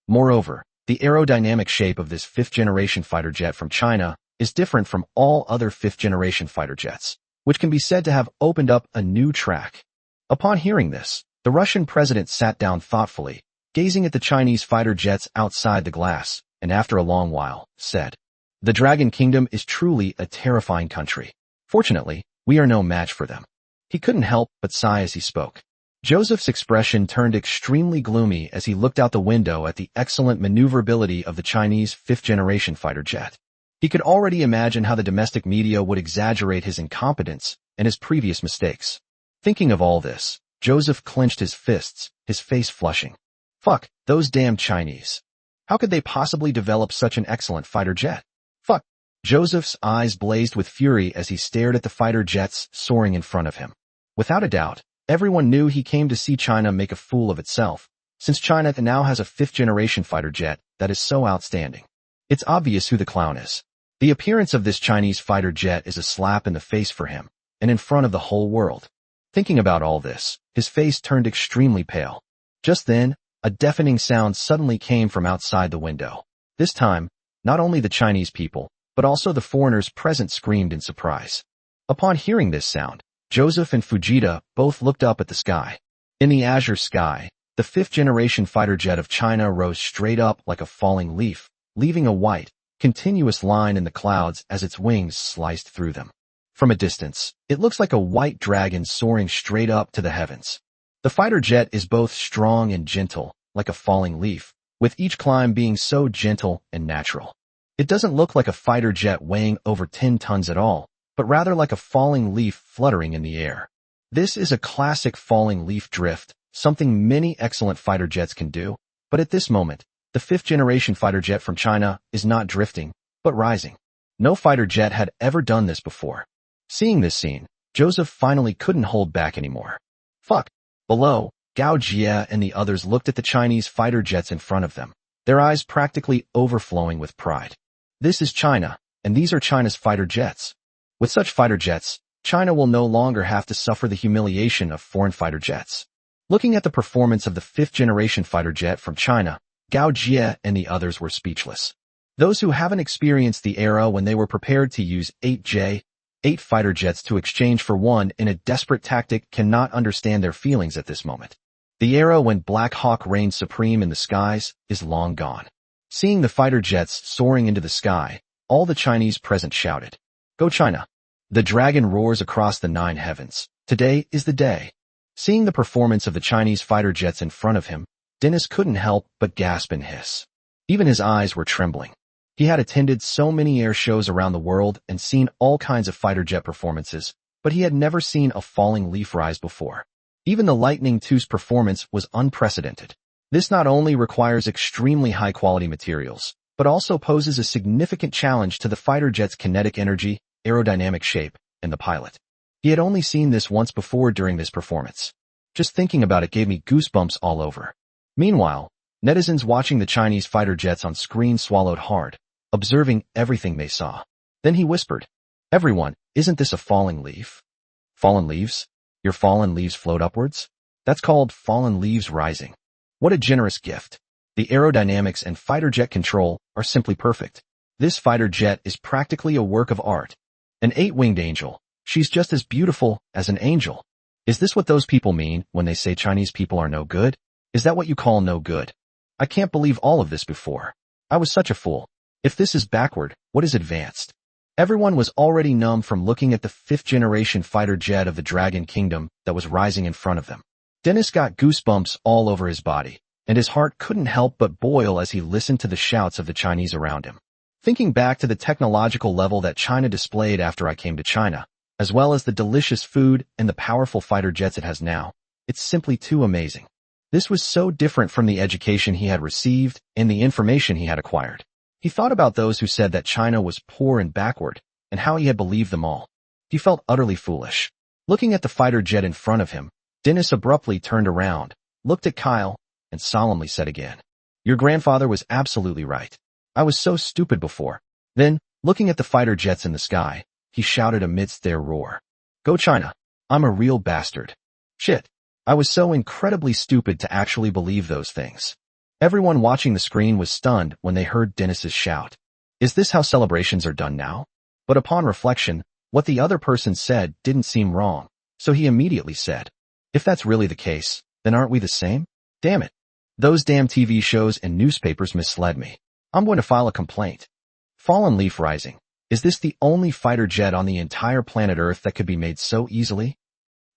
Moreover, the aerodynamic shape of this fifth-generation fighter jet from China is different from all other fifth-generation fighter jets, which can be said to have opened up a new track. Upon hearing this, the Russian president sat down thoughtfully, gazing at the Chinese fighter jets outside the glass, and after a long while, said, "The Dragon Kingdom is truly a terrifying country. Fortunately, we are no match for them." He couldn't help but sigh as he spoke. Joseph's expression turned extremely gloomy as he looked out the window at the excellent maneuverability of the Chinese fifth-generation fighter jet. He could already imagine how the domestic media would exaggerate his incompetence and his previous mistakes. Thinking of all this, Joseph clenched his fists, his face flushing. Fuck, those damn Chinese. How could they possibly develop such an excellent fighter jet? Fuck. Joseph's eyes blazed with fury as he stared at the fighter jets soaring in front of him. Without a doubt, everyone knew he came to see China make a fool of itself, since China now has a fifth-generation fighter jet that is so outstanding. It's obvious who the clown is. The appearance of this Chinese fighter jet is a slap in the face for him, and in front of the whole world. Thinking about all this, his face turned extremely pale. Just then, a deafening sound suddenly came from outside the window. This time, not only the Chinese people, but also the foreigners present screamed in surprise. Upon hearing this sound, Joseph and Fujita both looked up at the sky. In the azure sky, the fifth-generation fighter jet of China rose straight up like a falling leaf, leaving a white, continuous line in the clouds as its wings sliced through them. From a distance, it looks like a white dragon soaring straight up to the heavens. The fighter jet is both strong and gentle, like a falling leaf, with each climb being so gentle and natural. It doesn't look like a fighter jet weighing over 10 tons at all, but rather like a falling leaf fluttering in the air. This is a classic falling leaf drift, something many excellent fighter jets can do, but at this moment, the fifth-generation fighter jet from China is not drifting, but rising. No fighter jet had ever done this before. Seeing this scene, Joseph finally couldn't hold back anymore. Fuck. Below, Gao Jie and the others looked at the Chinese fighter jets in front of them, their eyes practically overflowing with pride. This is China, and these are China's fighter jets. With such fighter jets, China will no longer have to suffer the humiliation of foreign fighter jets. Looking at the performance of the fifth-generation fighter jet from China, Gao Jie and the others were speechless. Those who haven't experienced the era when they were prepared to use 8 fighter jets to exchange for one in a desperate tactic cannot understand their feelings at this moment. The era when Black Hawk reigned supreme in the skies is long gone. Seeing the fighter jets soaring into the sky, all the Chinese present shouted, "Go China!" The dragon roars across the 9 heavens. Today is the day. Seeing the performance of the Chinese fighter jets in front of him, Dennis couldn't help but gasp and hiss. Even his eyes were trembling. He had attended so many air shows around the world and seen all kinds of fighter jet performances, but he had never seen a falling leaf rise before. Even the Lightning II's performance was unprecedented. This not only requires extremely high-quality materials, but also poses a significant challenge to the fighter jet's kinetic energy, aerodynamic shape, and the pilot. He had only seen this once before during this performance. Just thinking about it gave me goosebumps all over. Meanwhile, netizens watching the Chinese fighter jets on screen swallowed hard, observing everything they saw. Then he whispered, "Everyone, isn't this a falling leaf?" Fallen leaves? Your fallen leaves float upwards? That's called fallen leaves rising. What a generous gift. The aerodynamics and fighter jet control are simply perfect. This fighter jet is practically a work of art. An 8-winged angel. She's just as beautiful as an angel. Is this what those people mean when they say Chinese people are no good? Is that what you call no good? I can't believe all of this before. I was such a fool. If this is backward, what is advanced? Everyone was already numb from looking at the fifth-generation fighter jet of the Dragon Kingdom that was rising in front of them. Dennis got goosebumps all over his body, and his heart couldn't help but boil as he listened to the shouts of the Chinese around him. Thinking back to the technological level that China displayed after I came to China, as well as the delicious food and the powerful fighter jets it has now, it's simply too amazing. This was so different from the education he had received and the information he had acquired. He thought about those who said that China was poor and backward, and how he had believed them all. He felt utterly foolish. Looking at the fighter jet in front of him, Dennis abruptly turned around, looked at Kyle, and solemnly said again, "Your grandfather was absolutely right. I was so stupid before." Then, looking at the fighter jets in the sky, he shouted amidst their roar, "Go China! I'm a real bastard. Shit. I was so incredibly stupid to actually believe those things." Everyone watching the screen was stunned when they heard Dennis's shout. Is this how celebrations are done now? But upon reflection, what the other person said didn't seem wrong, so he immediately said, "If that's really the case, then aren't we the same? Damn it. Those damn TV shows and newspapers misled me. I'm going to file a complaint." Fallen Leaf Rising. Is this the only fighter jet on the entire planet Earth that could be made so easily?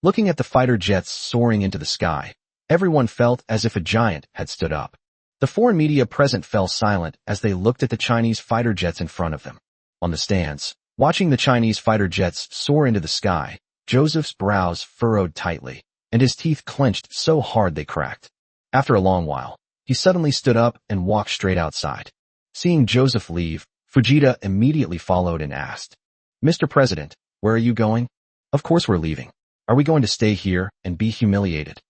Looking at the fighter jets soaring into the sky, everyone felt as if a giant had stood up. The foreign media present fell silent as they looked at the Chinese fighter jets in front of them. On the stands, watching the Chinese fighter jets soar into the sky, Joseph's brows furrowed tightly, and his teeth clenched so hard they cracked. After a long while, he suddenly stood up and walked straight outside. Seeing Joseph leave, Fujita immediately followed and asked, "Mr. President, where are you going?" "Of course we're leaving. Are we going to stay here and be humiliated?"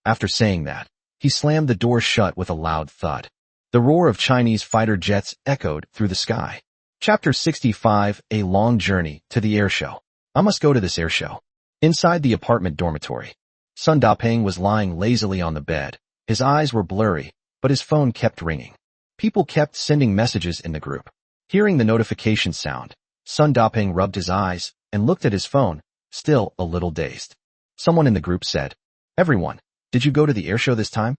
After saying that, he slammed the door shut with a loud thud. The roar of Chinese fighter jets echoed through the sky. Chapter 65, A Long Journey to the Airshow. I must go to this airshow. Inside the apartment dormitory, Sun Dapeng was lying lazily on the bed. His eyes were blurry, but his phone kept ringing. People kept sending messages in the group. Hearing the notification sound, Sun Dapeng rubbed his eyes and looked at his phone, still a little dazed. Someone in the group said, "Everyone, did you go to the airshow this time?"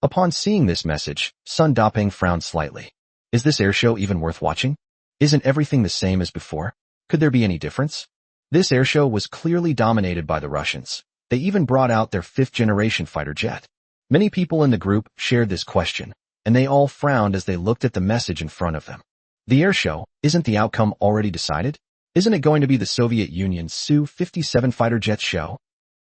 Upon seeing this message, Sun Dapeng frowned slightly. Is this airshow even worth watching? Isn't everything the same as before? Could there be any difference? This airshow was clearly dominated by the Russians. They even brought out their fifth-generation fighter jet. Many people in the group shared this question, and they all frowned as they looked at the message in front of them. The airshow, isn't the outcome already decided? Isn't it going to be the Soviet Union's Su-57 fighter jet show?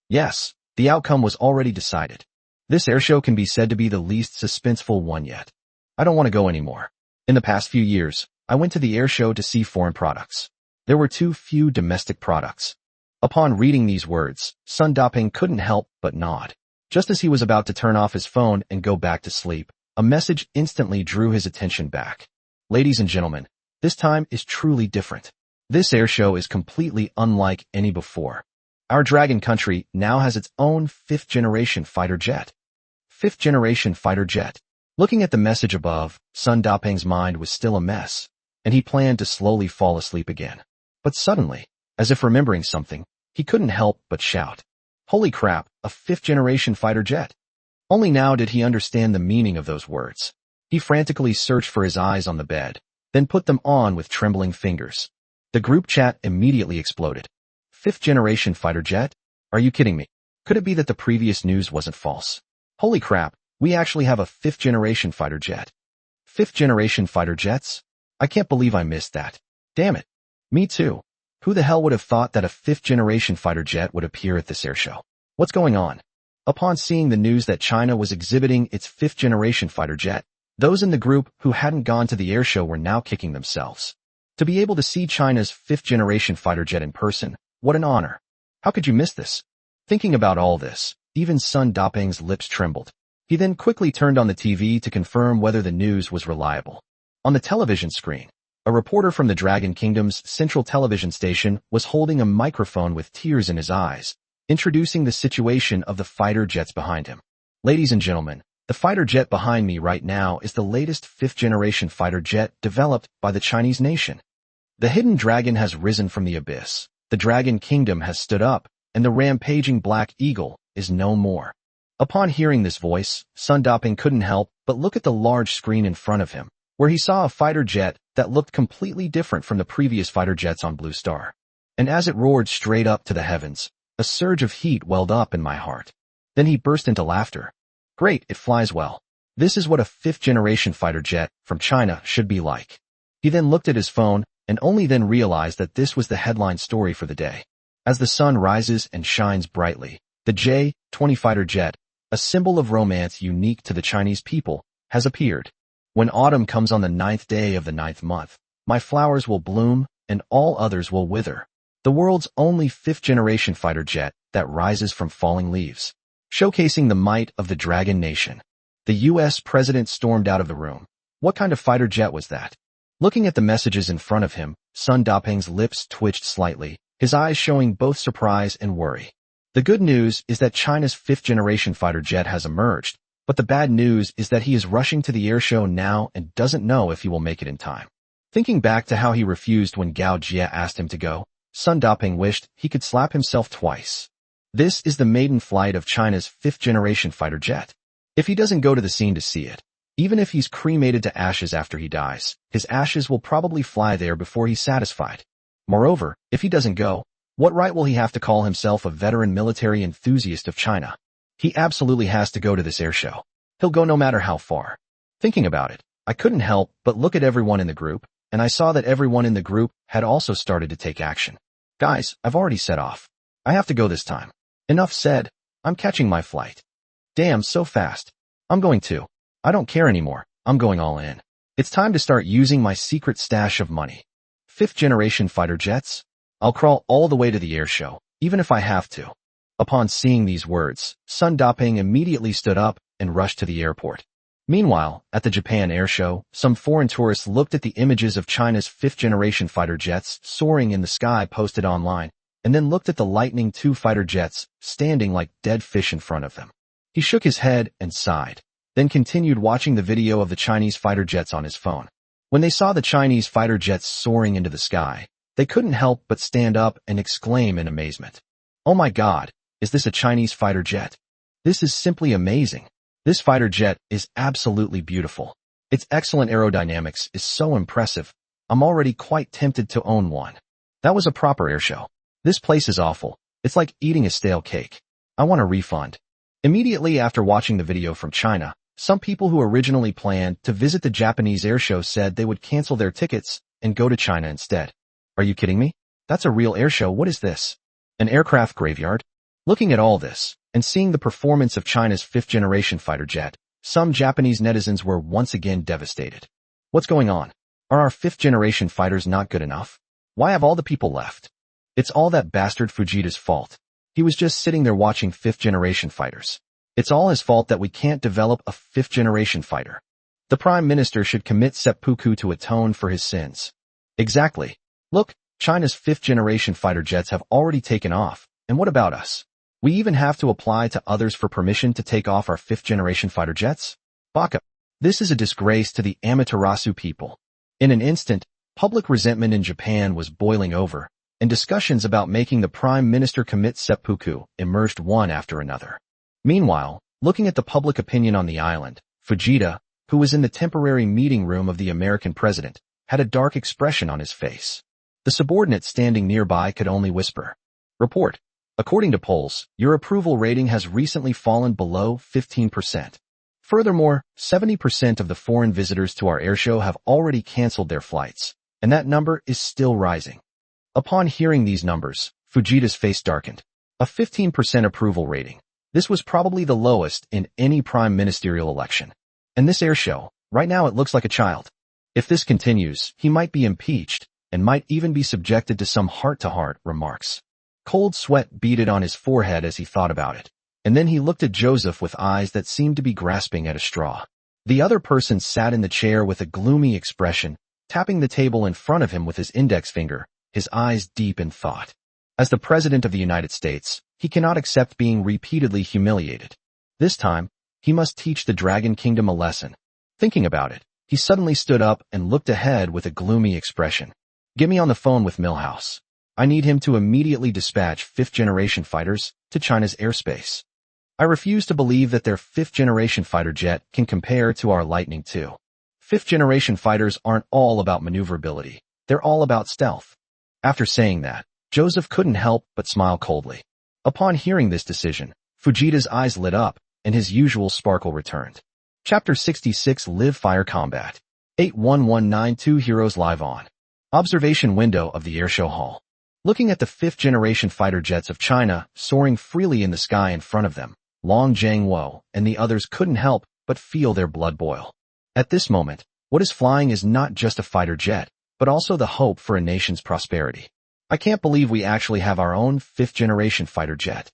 Yes, the outcome was already decided. This airshow can be said to be the least suspenseful one yet. I don't want to go anymore. In the past few years, I went to the airshow to see foreign products. There were too few domestic products. Upon reading these words, Sun Dapeng couldn't help but nod. Just as he was about to turn off his phone and go back to sleep, a message instantly drew his attention back. Ladies and gentlemen, this time is truly different. This airshow is completely unlike any before. Our Dragon country now has its own fifth-generation fighter jet. Fifth-generation fighter jet. Looking at the message above, Sun Dapeng's mind was still a mess, and he planned to slowly fall asleep again. But suddenly, as if remembering something, he couldn't help but shout, "Holy crap, a fifth-generation fighter jet!" Only now did he understand the meaning of those words. He frantically searched for his eyes on the bed, then put them on with trembling fingers. The group chat immediately exploded. Fifth-generation fighter jet? Are you kidding me? Could it be that the previous news wasn't false? Holy crap, we actually have a fifth-generation fighter jet. Fifth-generation fighter jets? I can't believe I missed that. Damn it. Me too. Who the hell would have thought that a fifth-generation fighter jet would appear at this airshow? What's going on? Upon seeing the news that China was exhibiting its fifth-generation fighter jet, those in the group who hadn't gone to the airshow were now kicking themselves. To be able to see China's fifth-generation fighter jet in person, what an honor. How could you miss this? Thinking about all this, even Sun Dapeng's lips trembled. He then quickly turned on the TV to confirm whether the news was reliable. On the television screen, a reporter from the Dragon Kingdom's central television station was holding a microphone with tears in his eyes, introducing the situation of the fighter jets behind him. Ladies and gentlemen, the fighter jet behind me right now is the latest fifth-generation fighter jet developed by the Chinese nation. The hidden dragon has risen from the abyss. The Dragon Kingdom has stood up, and the rampaging Black Eagle is no more. Upon hearing this voice, Sun Dapeng couldn't help but look at the large screen in front of him, where he saw a fighter jet that looked completely different from the previous fighter jets on Blue Star. And as it roared straight up to the heavens, a surge of heat welled up in my heart. Then he burst into laughter. Great, it flies well. This is what a fifth-generation fighter jet from China should be like. He then looked at his phone and only then realized that this was the headline story for the day. As the sun rises and shines brightly, the J-20 fighter jet, a symbol of romance unique to the Chinese people, has appeared. When autumn comes on the 9th day of the 9th month, my flowers will bloom and all others will wither. The world's only fifth-generation fighter jet that rises from falling leaves. Showcasing the might of the Dragon Nation. The U.S. president stormed out of the room. What kind of fighter jet was that? Looking at the messages in front of him, Sun Daping's lips twitched slightly, his eyes showing both surprise and worry. The good news is that China's fifth-generation fighter jet has emerged, but the bad news is that he is rushing to the airshow now and doesn't know if he will make it in time. Thinking back to how he refused when Gao Jie asked him to go, Sun Daping wished he could slap himself twice. This is the maiden flight of China's fifth-generation fighter jet. If he doesn't go to the scene to see it, even if he's cremated to ashes after he dies, his ashes will probably fly there before he's satisfied. Moreover, if he doesn't go, what right will he have to call himself a veteran military enthusiast of China? He absolutely has to go to this airshow. He'll go no matter how far. Thinking about it, I couldn't help but look at everyone in the group, and I saw that everyone in the group had also started to take action. Guys, I've already set off. I have to go this time. Enough said. I'm catching my flight. Damn, so fast. I'm going too. I don't care anymore. I'm going all in. It's time to start using my secret stash of money. Fifth-generation fighter jets? I'll crawl all the way to the airshow, even if I have to. Upon seeing these words, Sun Daping immediately stood up and rushed to the airport. Meanwhile, at the Japan Airshow, some foreign tourists looked at the images of China's fifth-generation fighter jets soaring in the sky posted online, and then looked at the Lightning II fighter jets standing like dead fish in front of them. He shook his head and sighed, then continued watching the video of the Chinese fighter jets on his phone. When they saw the Chinese fighter jets soaring into the sky, they couldn't help but stand up and exclaim in amazement. Oh my God, is this a Chinese fighter jet? This is simply amazing. This fighter jet is absolutely beautiful. Its excellent aerodynamics is so impressive. I'm already quite tempted to own one. That was a proper airshow. This place is awful. It's like eating a stale cake. I want a refund. Immediately after watching the video from China, some people who originally planned to visit the Japanese airshow said they would cancel their tickets and go to China instead. Are you kidding me? That's a real airshow. What is this? An aircraft graveyard? Looking at all this, and seeing the performance of China's fifth-generation fighter jet, some Japanese netizens were once again devastated. What's going on? Are our fifth-generation fighters not good enough? Why have all the people left? It's all that bastard Fujita's fault. He was just sitting there watching fifth-generation fighters. It's all his fault that we can't develop a fifth-generation fighter. The Prime Minister should commit seppuku to atone for his sins. Exactly. Look, China's fifth-generation fighter jets have already taken off, and what about us? We even have to apply to others for permission to take off our fifth-generation fighter jets? Baka. This is a disgrace to the Amaterasu people. In an instant, public resentment in Japan was boiling over, and discussions about making the Prime Minister commit seppuku emerged one after another. Meanwhile, looking at the public opinion on the island, Fujita, who was in the temporary meeting room of the American president, had a dark expression on his face. The subordinate standing nearby could only whisper, "Report. According to polls, your approval rating has recently fallen below 15%. Furthermore, 70% of the foreign visitors to our airshow have already canceled their flights, and that number is still rising." Upon hearing these numbers, Fujita's face darkened. A 15% approval rating. This was probably the lowest in any prime ministerial election. And this airshow, right now it looks like a child. If this continues, he might be impeached, and might even be subjected to some heart-to-heart remarks. Cold sweat beaded on his forehead as he thought about it, and then he looked at Joseph with eyes that seemed to be grasping at a straw. The other person sat in the chair with a gloomy expression, tapping the table in front of him with his index finger, his eyes deep in thought. As the President of the United States, he cannot accept being repeatedly humiliated. This time, he must teach the Dragon Kingdom a lesson. Thinking about it, he suddenly stood up and looked ahead with a gloomy expression. "Get me on the phone with Milhouse. I need him to immediately dispatch fifth-generation fighters to China's airspace. I refuse to believe that their fifth-generation fighter jet can compare to our Lightning II. Fifth-generation fighters aren't all about maneuverability. They're all about stealth." After saying that, Joseph couldn't help but smile coldly. Upon hearing this decision, Fujita's eyes lit up, and his usual sparkle returned. Chapter 66 Live Fire Combat. 81192 Heroes Live On. Observation window of the airshow hall. Looking at the fifth-generation fighter jets of China soaring freely in the sky in front of them, Long Zhangwo and the others couldn't help but feel their blood boil. At this moment, what is flying is not just a fighter jet, but also the hope for a nation's prosperity. I can't believe we actually have our own fifth-generation fighter jet.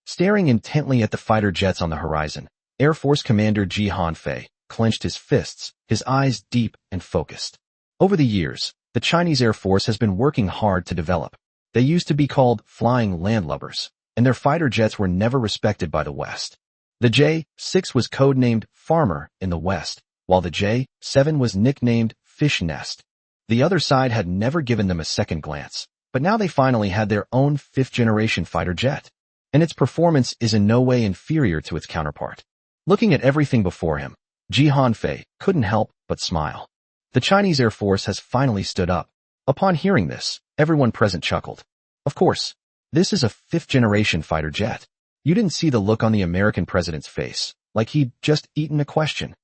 Staring intently at the fighter jets on the horizon, Air Force Commander Ji Hanfei clenched his fists, his eyes deep and focused. Over the years, the Chinese Air Force has been working hard to develop. They used to be called flying landlubbers, and their fighter jets were never respected by the West. The J-6 was codenamed Farmer in the West, while the J-7 was nicknamed Fish Nest. The other side had never given them a second glance, but now they finally had their own fifth-generation fighter jet, and its performance is in no way inferior to its counterpart. Looking at everything before him, Ji Hanfei couldn't help but smile. The Chinese Air Force has finally stood up. Upon hearing this, everyone present chuckled. Of course, this is a fifth-generation fighter jet. You didn't see the look on the American president's face, like he'd just eaten a question.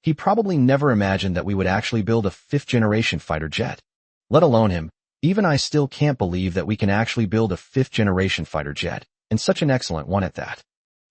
He probably never imagined that we would actually build a fifth-generation fighter jet. Let alone him, even I still can't believe that we can actually build a fifth-generation fighter jet, and such an excellent one at that.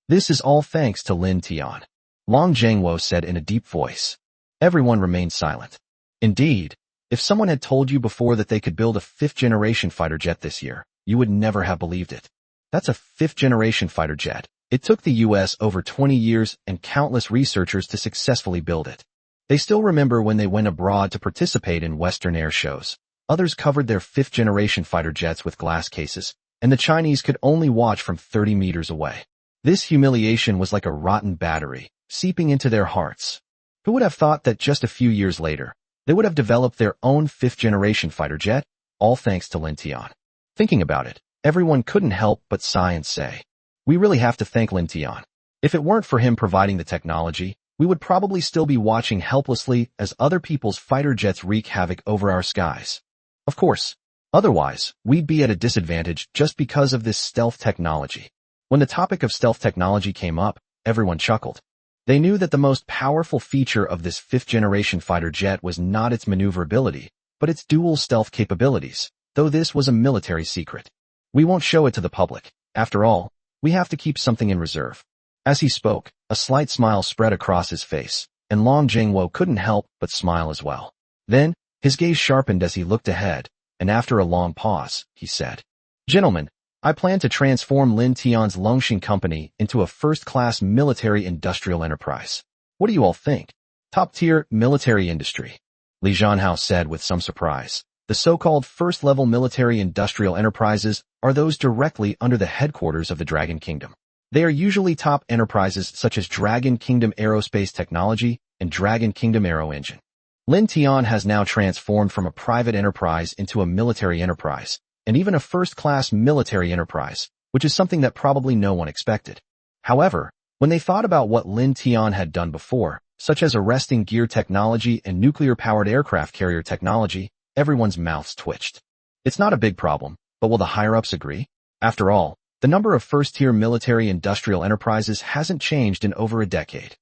This is all thanks to Lin Tian, Long Zhangwo said in a deep voice. Everyone remained silent. Indeed, if someone had told you before that they could build a fifth-generation fighter jet this year, you would never have believed it. That's a fifth-generation fighter jet. It took the U.S. over 20 years and countless researchers to successfully build it. They still remember when they went abroad to participate in Western air shows. Others covered their fifth-generation fighter jets with glass cases, and the Chinese could only watch from 30 meters away. This humiliation was like a rotten battery, seeping into their hearts. Who would have thought that just a few years later, they would have developed their own fifth-generation fighter jet, all thanks to Lin Tian? Thinking about it, everyone couldn't help but sigh and say, we really have to thank Lin Tian. If it weren't for him providing the technology, we would probably still be watching helplessly as other people's fighter jets wreak havoc over our skies. Of course, otherwise, we'd be at a disadvantage just because of this stealth technology. When the topic of stealth technology came up, everyone chuckled. They knew that the most powerful feature of this fifth-generation fighter jet was not its maneuverability, but its dual stealth capabilities, though this was a military secret. We won't show it to the public. After all, we have to keep something in reserve. As he spoke, a slight smile spread across his face, and Long Zhangwo couldn't help but smile as well. Then, his gaze sharpened as he looked ahead, and after a long pause, he said, Gentlemen, I plan to transform Lin Tian's Longxing Company into a first-class military-industrial enterprise. What do you all think? Top-tier military industry, Li Zhanhao said with some surprise. The so-called first-level military-industrial enterprises are those directly under the headquarters of the Dragon Kingdom. They are usually top enterprises such as Dragon Kingdom Aerospace Technology and Dragon Kingdom Aero Engine. Lin Tian has now transformed from a private enterprise into a military enterprise, and even a first-class military enterprise, which is something that probably no one expected. However, when they thought about what Lin Tian had done before, such as arresting gear technology and nuclear-powered aircraft carrier technology, everyone's mouths twitched. It's not a big problem, but will the higher-ups agree? After all, the number of first-tier military-industrial enterprises hasn't changed in over a decade.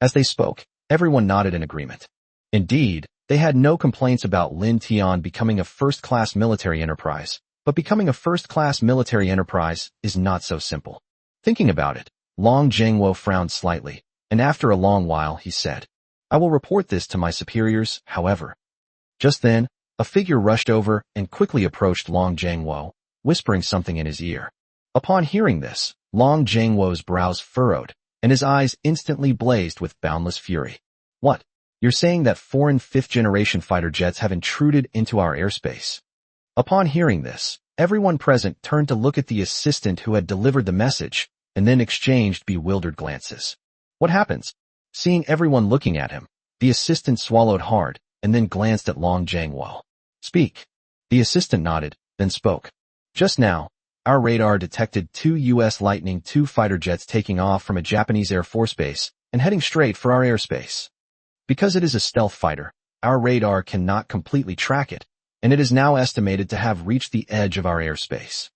As they spoke, everyone nodded in agreement. Indeed, they had no complaints about Lin Tian becoming a first-class military enterprise, but becoming a first-class military enterprise is not so simple. Thinking about it, Long Zhangwo frowned slightly, and after a long while he said, I will report this to my superiors, however. Just then, a figure rushed over and quickly approached Long Zhangwo, whispering something in his ear. Upon hearing this, Long Zhangwo's brows furrowed, and his eyes instantly blazed with boundless fury. What? You're saying that foreign fifth-generation fighter jets have intruded into our airspace? Upon hearing this, everyone present turned to look at the assistant who had delivered the message, and then exchanged bewildered glances. What happens? Seeing everyone looking at him, the assistant swallowed hard, and then glanced at Long Zhangwo. Speak. The assistant nodded, then spoke. Just now, our radar detected 2 U.S. Lightning II fighter jets taking off from a Japanese Air Force base and heading straight for our airspace. Because it is a stealth fighter, our radar cannot completely track it, and it is now estimated to have reached the edge of our airspace.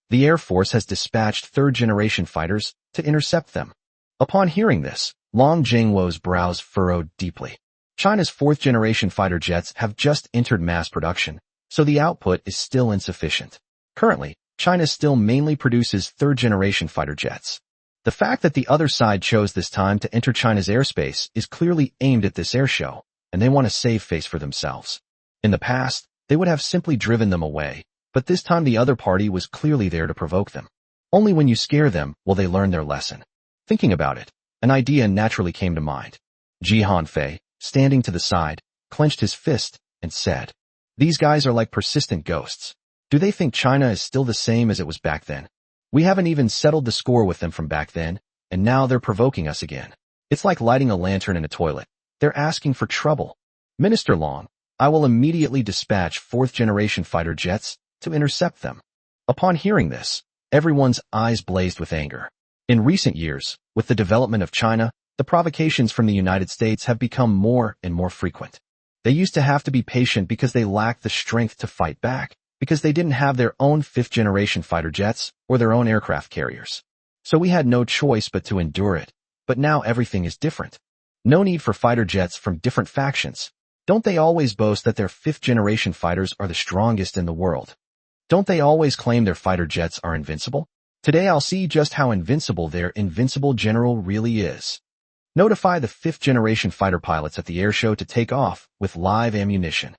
The Air Force has dispatched third-generation fighters to intercept them. Upon hearing this, Long Jingwo's brows furrowed deeply. China's fourth-generation fighter jets have just entered mass production, so the output is still insufficient. Currently, China still mainly produces third-generation fighter jets. The fact that the other side chose this time to enter China's airspace is clearly aimed at this airshow, and they want to save face for themselves. In the past, they would have simply driven them away, but this time the other party was clearly there to provoke them. Only when you scare them will they learn their lesson. Thinking about it, an idea naturally came to mind. Ji Hanfei, standing to the side, clenched his fist and said, "These guys are like persistent ghosts. Do they think China is still the same as it was back then? We haven't even settled the score with them from back then, and now they're provoking us again. It's like lighting a lantern in a toilet. They're asking for trouble. Minister Long, I will immediately dispatch fourth-generation fighter jets to intercept them." Upon hearing this, everyone's eyes blazed with anger. In recent years, with the development of China, the provocations from the United States have become more and more frequent. They used to have to be patient because they lacked the strength to fight back, because they didn't have their own fifth-generation fighter jets or their own aircraft carriers. So we had no choice but to endure it. But now everything is different. No need for fighter jets from different factions. Don't they always boast that their fifth-generation fighters are the strongest in the world? Don't they always claim their fighter jets are invincible? Today I'll see just how invincible their invincible general really is. Notify the fifth-generation fighter pilots at the airshow to take off with live ammunition.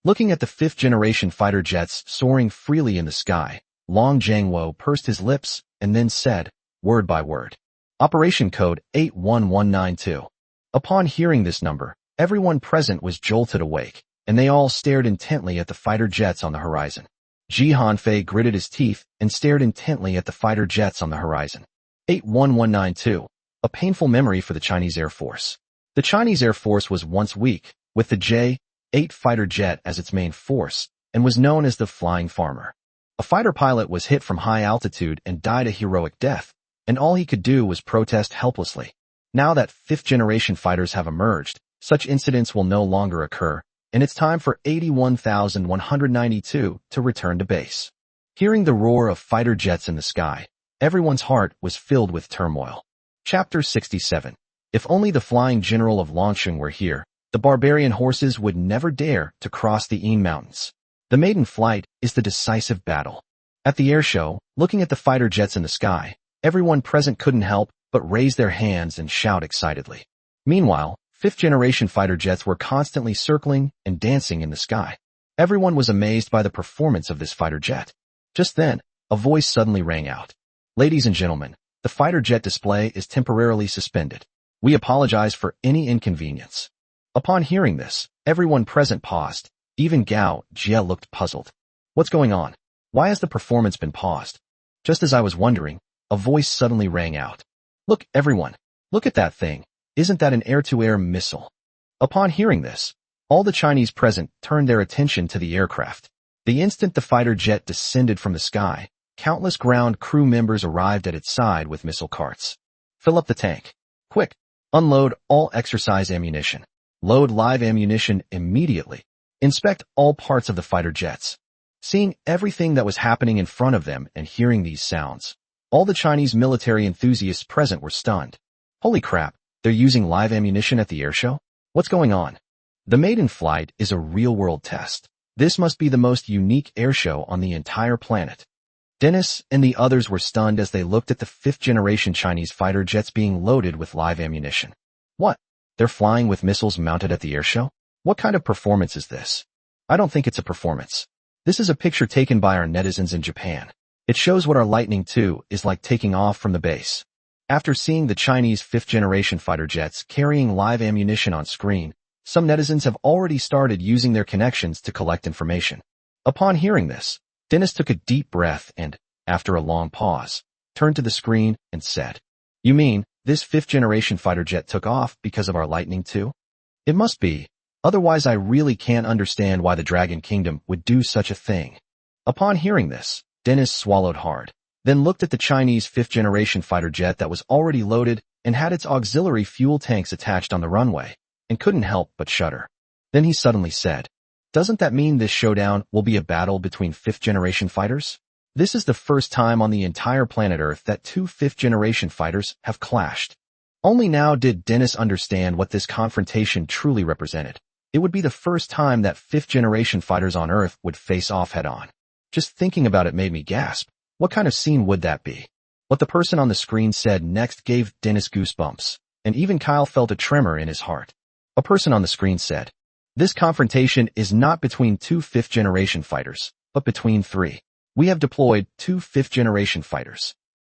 Looking at the fifth-generation fighter jets soaring freely in the sky, Long Jingwo pursed his lips and then said, word by word, Operation Code 81192. Upon hearing this number, everyone present was jolted awake, and they all stared intently at the fighter jets on the horizon. Ji Hanfei gritted his teeth and stared intently at the fighter jets on the horizon. 81192. A painful memory for the Chinese Air Force. The Chinese Air Force was once weak, with the J-8 fighter jet as its main force, and was known as the Flying Farmer. A fighter pilot was hit from high altitude and died a heroic death, and all he could do was protest helplessly. Now that fifth-generation fighters have emerged, such incidents will no longer occur, and it's time for 81,192 to return to base. Hearing the roar of fighter jets in the sky, everyone's heart was filled with turmoil. Chapter 67. If only the flying general of Longsheng were here, the barbarian horses would never dare to cross the Yin Mountains. The maiden flight is the decisive battle. At the airshow, looking at the fighter jets in the sky, everyone present couldn't help but raise their hands and shout excitedly. Meanwhile, fifth-generation fighter jets were constantly circling and dancing in the sky. Everyone was amazed by the performance of this fighter jet. Just then, a voice suddenly rang out. Ladies and gentlemen, the fighter jet display is temporarily suspended. We apologize for any inconvenience. Upon hearing this, everyone present paused. Even Gao Jie looked puzzled. What's going on? Why has the performance been paused? Just as I was wondering, a voice suddenly rang out. Look, everyone. Look at that thing. Isn't that an air-to-air missile? Upon hearing this, all the Chinese present turned their attention to the aircraft. The instant the fighter jet descended from the sky, countless ground crew members arrived at its side with missile carts. Fill up the tank. Quick, unload all exercise ammunition. Load live ammunition immediately. Inspect all parts of the fighter jets. Seeing everything that was happening in front of them and hearing these sounds, all the Chinese military enthusiasts present were stunned. Holy crap, they're using live ammunition at the airshow? What's going on? The maiden flight is a real-world test. This must be the most unique airshow on the entire planet. Dennis and the others were stunned as they looked at the fifth-generation Chinese fighter jets being loaded with live ammunition. What? They're flying with missiles mounted at the airshow? What kind of performance is this? I don't think it's a performance. This is a picture taken by our netizens in Japan. It shows what our Lightning II is like taking off from the base. After seeing the Chinese fifth-generation fighter jets carrying live ammunition on screen, some netizens have already started using their connections to collect information. Upon hearing this, Dennis took a deep breath and, after a long pause, turned to the screen and said, You mean, this fifth-generation fighter jet took off because of our Lightning II? It must be. Otherwise I really can't understand why the Dragon Kingdom would do such a thing. Upon hearing this, Dennis swallowed hard, then looked at the Chinese fifth-generation fighter jet that was already loaded and had its auxiliary fuel tanks attached on the runway, and couldn't help but shudder. Then he suddenly said, Doesn't that mean this showdown will be a battle between fifth-generation fighters? This is the first time on the entire planet Earth that two fifth-generation fighters have clashed. Only now did Dennis understand what this confrontation truly represented. It would be the first time that fifth-generation fighters on Earth would face off head-on. Just thinking about it made me gasp. What kind of scene would that be? What the person on the screen said next gave Dennis goosebumps, and even Kyle felt a tremor in his heart. A person on the screen said, "This confrontation is not between two fifth-generation fighters, but between three. We have deployed two fifth-generation fighters."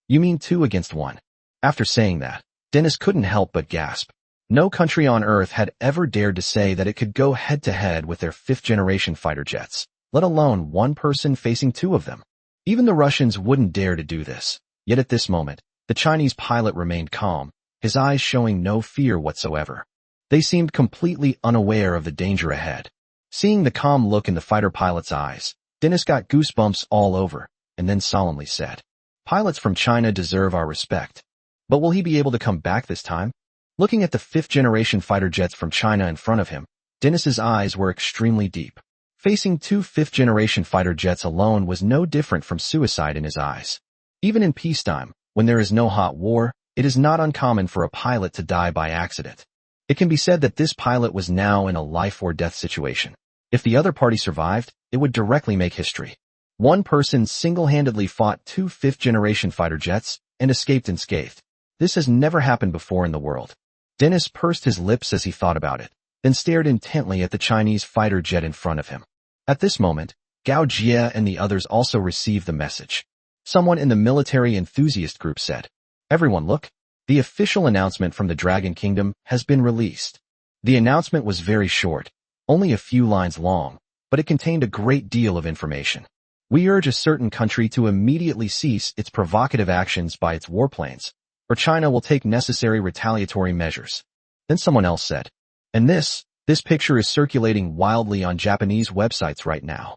"You mean 2 against 1? After saying that, Dennis couldn't help but gasp. No country on Earth had ever dared to say that it could go head-to-head with their fifth-generation fighter jets, let alone one person facing 2 of them. Even the Russians wouldn't dare to do this. Yet at this moment, the Chinese pilot remained calm, his eyes showing no fear whatsoever. They seemed completely unaware of the danger ahead. Seeing the calm look in the fighter pilot's eyes, Dennis got goosebumps all over, and then solemnly said, "Pilots from China deserve our respect. But will he be able to come back this time?" Looking at the fifth-generation fighter jets from China in front of him, Dennis's eyes were extremely deep. Facing 2 fifth-generation fighter jets alone was no different from suicide in his eyes. Even in peacetime, when there is no hot war, it is not uncommon for a pilot to die by accident. It can be said that this pilot was now in a life-or-death situation. If the other party survived, it would directly make history. One person single-handedly fought 2 fifth-generation fighter jets and escaped unscathed. This has never happened before in the world. Dennis pursed his lips as he thought about it, then stared intently at the Chinese fighter jet in front of him. At this moment, Gao Jie and the others also received the message. Someone in the military enthusiast group said, "Everyone look. The official announcement from the Dragon Kingdom has been released." The announcement was very short, only a few lines long, but it contained a great deal of information. "We urge a certain country to immediately cease its provocative actions by its warplanes, or China will take necessary retaliatory measures." Then someone else said, "And this picture is circulating wildly on Japanese websites right now."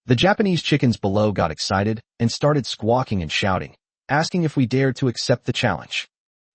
The Japanese chickens below got excited and started squawking and shouting, asking if we dared to accept the challenge.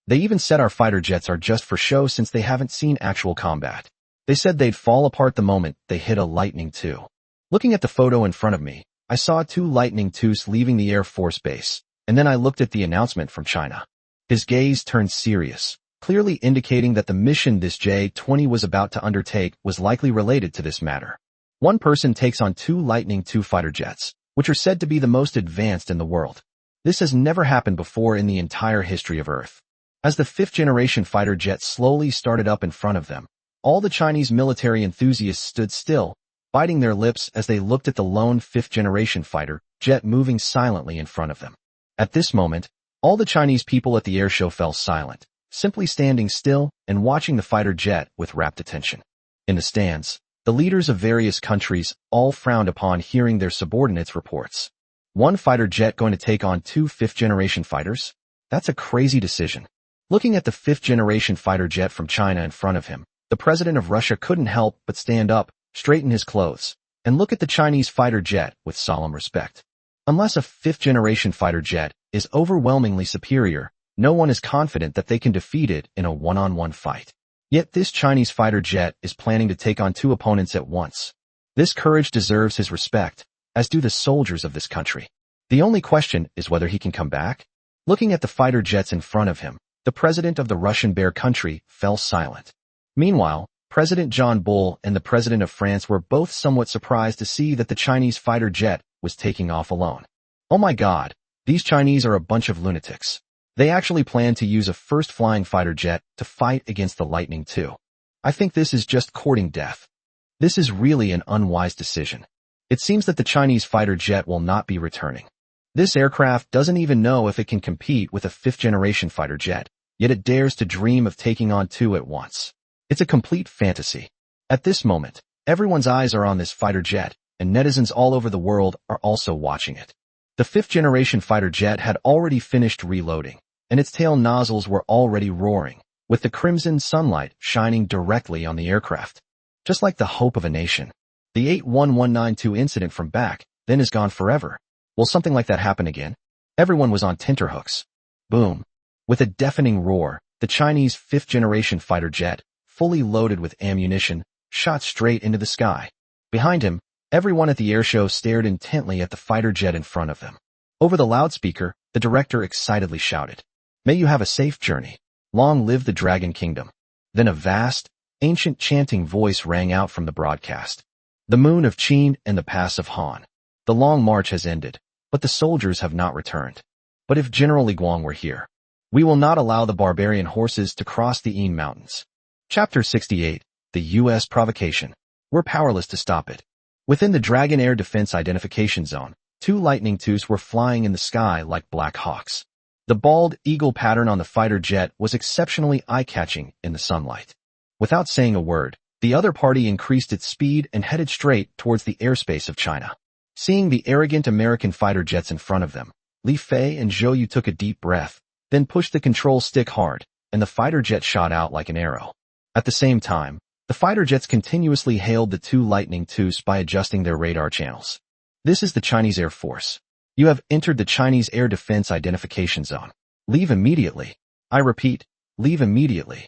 They even said our fighter jets are just for show since they haven't seen actual combat. They said they'd fall apart the moment they hit a Lightning II. Looking at the photo in front of me, I saw 2 Lightning IIs leaving the Air Force Base, and then I looked at the announcement from China. His gaze turned serious, clearly indicating that the mission this J-20 was about to undertake was likely related to this matter. One person takes on 2 Lightning II fighter jets, which are said to be the most advanced in the world. This has never happened before in the entire history of Earth. As the fifth-generation fighter jet slowly started up in front of them, all the Chinese military enthusiasts stood still, biting their lips as they looked at the lone fifth-generation fighter jet moving silently in front of them. At this moment, all the Chinese people at the airshow fell silent, simply standing still and watching the fighter jet with rapt attention. In the stands, the leaders of various countries all frowned upon hearing their subordinates' reports. One fighter jet going to take on 2 fifth-generation fighters? That's a crazy decision. Looking at the fifth-generation fighter jet from China in front of him, the president of Russia couldn't help but stand up, straighten his clothes, and look at the Chinese fighter jet with solemn respect. Unless a fifth-generation fighter jet is overwhelmingly superior, no one is confident that they can defeat it in a one-on-one fight. Yet this Chinese fighter jet is planning to take on 2 opponents at once. This courage deserves his respect, as do the soldiers of this country. The only question is whether he can come back. Looking at the fighter jets in front of him, the president of the Russian Bear country fell silent. Meanwhile, President John Bull and the president of France were both somewhat surprised to see that the Chinese fighter jet was taking off alone. Oh my God, these Chinese are a bunch of lunatics. They actually plan to use a first flying fighter jet to fight against the Lightning II. I think this is just courting death. This is really an unwise decision. It seems that the Chinese fighter jet will not be returning. This aircraft doesn't even know if it can compete with a fifth-generation fighter jet, yet it dares to dream of taking on 2 at once. It's a complete fantasy. At this moment, everyone's eyes are on this fighter jet, and netizens all over the world are also watching it. The fifth-generation fighter jet had already finished reloading, and its tail nozzles were already roaring, with the crimson sunlight shining directly on the aircraft. Just like the hope of a nation. The 81192 incident from back then is gone forever. Will something like that happen again? Everyone was on tenterhooks. Boom. With a deafening roar, the Chinese fifth-generation fighter jet, fully loaded with ammunition, shot straight into the sky. Behind him, everyone at the airshow stared intently at the fighter jet in front of them. Over the loudspeaker, the director excitedly shouted, "May you have a safe journey." Long live the Dragon Kingdom. Then a vast, ancient chanting voice rang out from the broadcast. The moon of Qin and the pass of Han. The long march has ended, but the soldiers have not returned. But if General Li Guang were here, we will not allow the barbarian horses to cross the Yin Mountains. Chapter 68. The U.S. Provocation. We're powerless to stop it. Within the Dragon Air Defense Identification Zone, 2 Lightning IIs were flying in the sky like black hawks. The bald eagle pattern on the fighter jet was exceptionally eye-catching in the sunlight. Without saying a word, the other party increased its speed and headed straight towards the airspace of China. Seeing the arrogant American fighter jets in front of them, Li Fei and Zhou Yu took a deep breath, then pushed the control stick hard, and the fighter jet shot out like an arrow. At the same time, the fighter jets continuously hailed the 2 Lightning IIs by adjusting their radar channels. This is the Chinese Air Force. You have entered the Chinese Air Defense Identification Zone. Leave immediately. I repeat, leave immediately.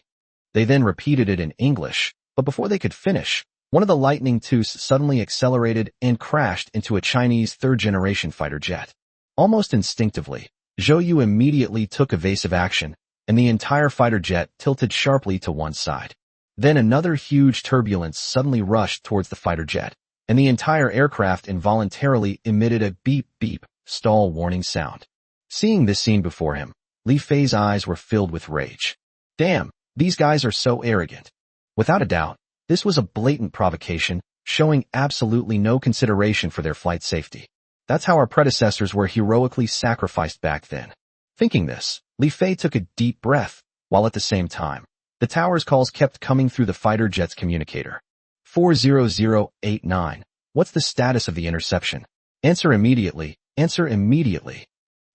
They then repeated it in English, but before they could finish, one of the Lightning IIs suddenly accelerated and crashed into a Chinese 3rd-generation fighter jet. Almost instinctively, Zhou Yu immediately took evasive action, and the entire fighter jet tilted sharply to one side. Then another huge turbulence suddenly rushed towards the fighter jet, and the entire aircraft involuntarily emitted a beep-beep stall warning sound. Seeing this scene before him, Li Fei's eyes were filled with rage. Damn, these guys are so arrogant. Without a doubt, this was a blatant provocation, showing absolutely no consideration for their flight safety. That's how our predecessors were heroically sacrificed back then. Thinking this, Li Fei took a deep breath, while at the same time, the tower's calls kept coming through the fighter jet's communicator. 40089. What's the status of the interception? Answer immediately, answer immediately.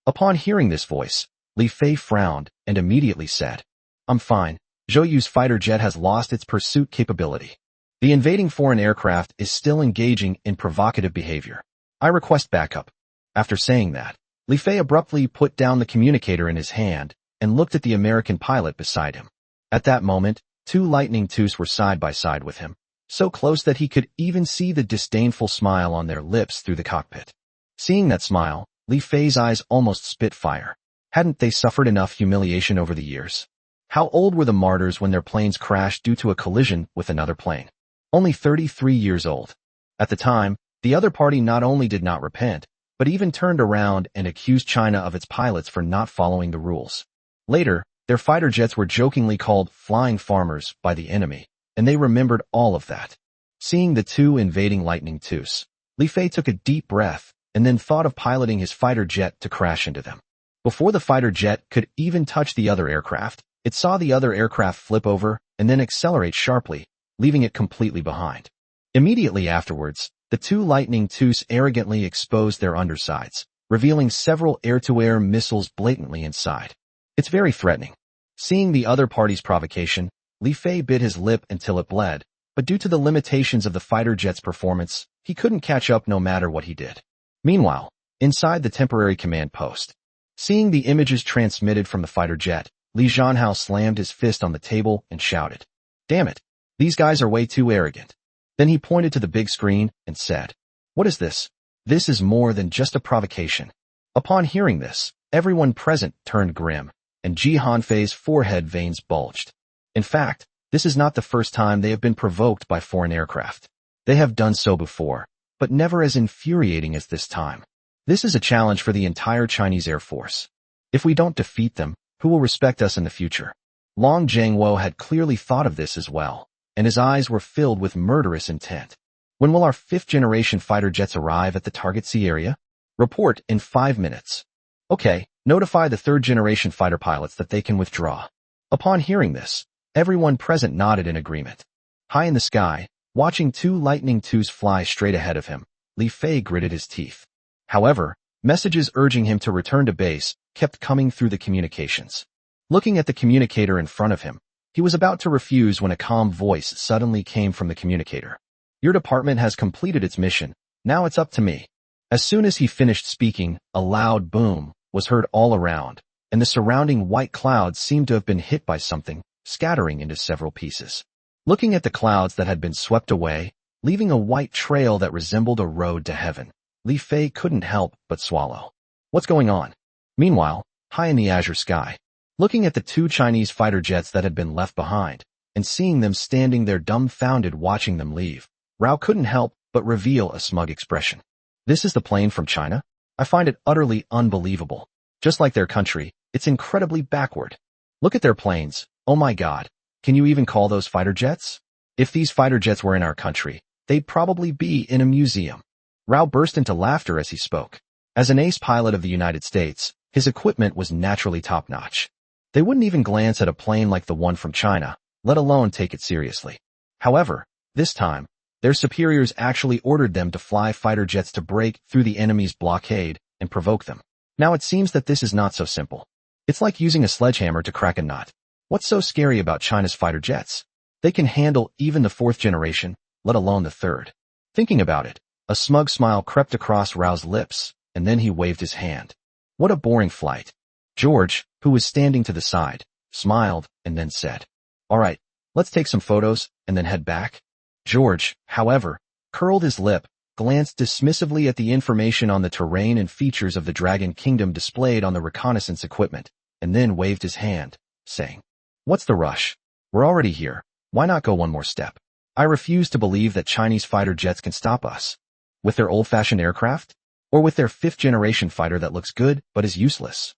Upon hearing this voice, Li Fei frowned and immediately said, I'm fine. Zhou Yu's fighter jet has lost its pursuit capability. The invading foreign aircraft is still engaging in provocative behavior. I request backup. After saying that, Li Fei abruptly put down the communicator in his hand and looked at the American pilot beside him. At that moment, 2 Lightning IIs were side by side with him, so close that he could even see the disdainful smile on their lips through the cockpit. Seeing that smile, Li Fei's eyes almost spit fire. Hadn't they suffered enough humiliation over the years? How old were the martyrs when their planes crashed due to a collision with another plane? Only 33 years old. At the time, the other party not only did not repent, but even turned around and accused China of its pilots for not following the rules. Later, their fighter jets were jokingly called flying farmers by the enemy, and they remembered all of that. Seeing the 2 invading Lightning IIs, Li Fei took a deep breath and then thought of piloting his fighter jet to crash into them. Before the fighter jet could even touch the other aircraft, it saw the other aircraft flip over and then accelerate sharply, leaving it completely behind. Immediately afterwards, the 2 Lightning IIs arrogantly exposed their undersides, revealing several air-to-air missiles blatantly inside. It's very threatening. Seeing the other party's provocation, Li Fei bit his lip until it bled, but due to the limitations of the fighter jet's performance, he couldn't catch up no matter what he did. Meanwhile, inside the temporary command post, seeing the images transmitted from the fighter jet, Li Zhanhao slammed his fist on the table and shouted, Damn it! These guys are way too arrogant. Then he pointed to the big screen and said, What is this? This is more than just a provocation. Upon hearing this, everyone present turned grim, and Ji Hanfei's forehead veins bulged. In fact, this is not the first time they have been provoked by foreign aircraft. They have done so before, but never as infuriating as this time. This is a challenge for the entire Chinese Air Force. If we don't defeat them, who will respect us in the future? Long Jiangwo had clearly thought of this as well, and his eyes were filled with murderous intent. When will our 5th-generation fighter jets arrive at the target sea area? Report in 5 minutes. Okay, notify the 3rd-generation fighter pilots that they can withdraw. Upon hearing this, everyone present nodded in agreement. High in the sky, watching 2 Lightning IIs fly straight ahead of him, Li Fei gritted his teeth. However, messages urging him to return to base kept coming through the communications. Looking at the communicator in front of him, he was about to refuse when a calm voice suddenly came from the communicator. Your department has completed its mission. Now it's up to me. As soon as he finished speaking, a loud boom was heard all around, and the surrounding white clouds seemed to have been hit by something, scattering into several pieces. Looking at the clouds that had been swept away, leaving a white trail that resembled a road to heaven, Li Fei couldn't help but swallow. What's going on? Meanwhile, high in the azure sky, Looking at the two Chinese fighter jets that had been left behind, and seeing them standing there dumbfounded watching them leave, Rao couldn't help but reveal a smug expression. This is the plane from China? I find it utterly unbelievable. Just like their country, it's incredibly backward. Look at their planes. Oh my God. Can you even call those fighter jets? If these fighter jets were in our country, they'd probably be in a museum. Rao burst into laughter as he spoke. As an ace pilot of the United States, his equipment was naturally top-notch. They wouldn't even glance at a plane like the one from China, let alone take it seriously. However, this time, their superiors actually ordered them to fly fighter jets to break through the enemy's blockade and provoke them. Now it seems that this is not so simple. It's like using a sledgehammer to crack a nut. What's so scary about China's fighter jets? They can handle even the fourth generation, let alone the third. Thinking about it, a smug smile crept across Rao's lips, and then he waved his hand. What a boring flight. George, who was standing to the side, smiled and then said, "All right, let's take some photos and then head back." George, however, curled his lip, glanced dismissively at the information on the terrain and features of the Dragon Kingdom displayed on the reconnaissance equipment, and then waved his hand, saying, "What's the rush? We're already here. Why not go one more step? I refuse to believe that Chinese fighter jets can stop us. With their old-fashioned aircraft? Or with their fifth-generation fighter that looks good but is useless?"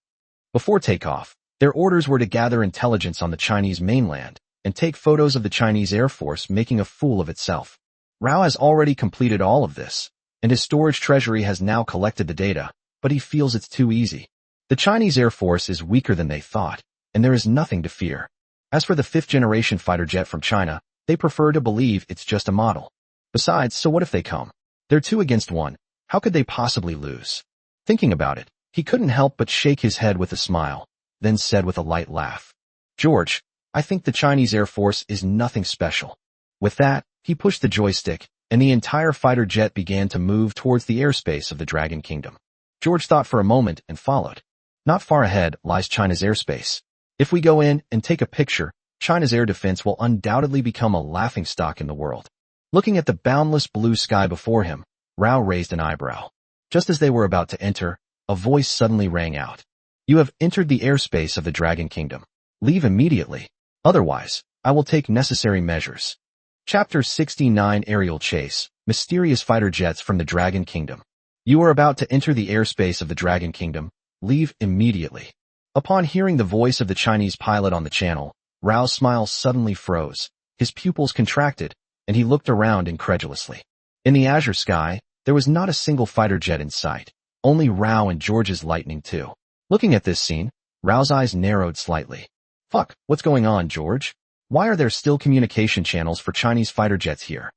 Before takeoff, their orders were to gather intelligence on the Chinese mainland and take photos of the Chinese Air Force making a fool of itself. Rao has already completed all of this, and his storage treasury has now collected the data, but he feels it's too easy. The Chinese Air Force is weaker than they thought, and there is nothing to fear. As for the fifth-generation fighter jet from China, they prefer to believe it's just a model. Besides, so what if they come? They're 2 against 1. How could they possibly lose? Thinking about it, he couldn't help but shake his head with a smile, then said with a light laugh, "George, I think the Chinese Air Force is nothing special." With that, he pushed the joystick, and the entire fighter jet began to move towards the airspace of the Dragon Kingdom. George thought for a moment and followed. Not far ahead lies China's airspace. If we go in and take a picture, China's air defense will undoubtedly become a laughingstock in the world. Looking at the boundless blue sky before him, Rao raised an eyebrow. Just as they were about to enter, a voice suddenly rang out. "You have entered the airspace of the Dragon Kingdom. Leave immediately. Otherwise, I will take necessary measures." Chapter 69 Aerial Chase, Mysterious Fighter Jets from the Dragon Kingdom. You are about to enter the airspace of the Dragon Kingdom. Leave immediately. Upon hearing the voice of the Chinese pilot on the channel, Rao's smile suddenly froze, his pupils contracted, and he looked around incredulously. In the azure sky, there was not a single fighter jet in sight, only Rao and George's Lightning II. Looking at this scene, Rao's eyes narrowed slightly. Fuck, what's going on, George? Why are there still communication channels for Chinese fighter jets here?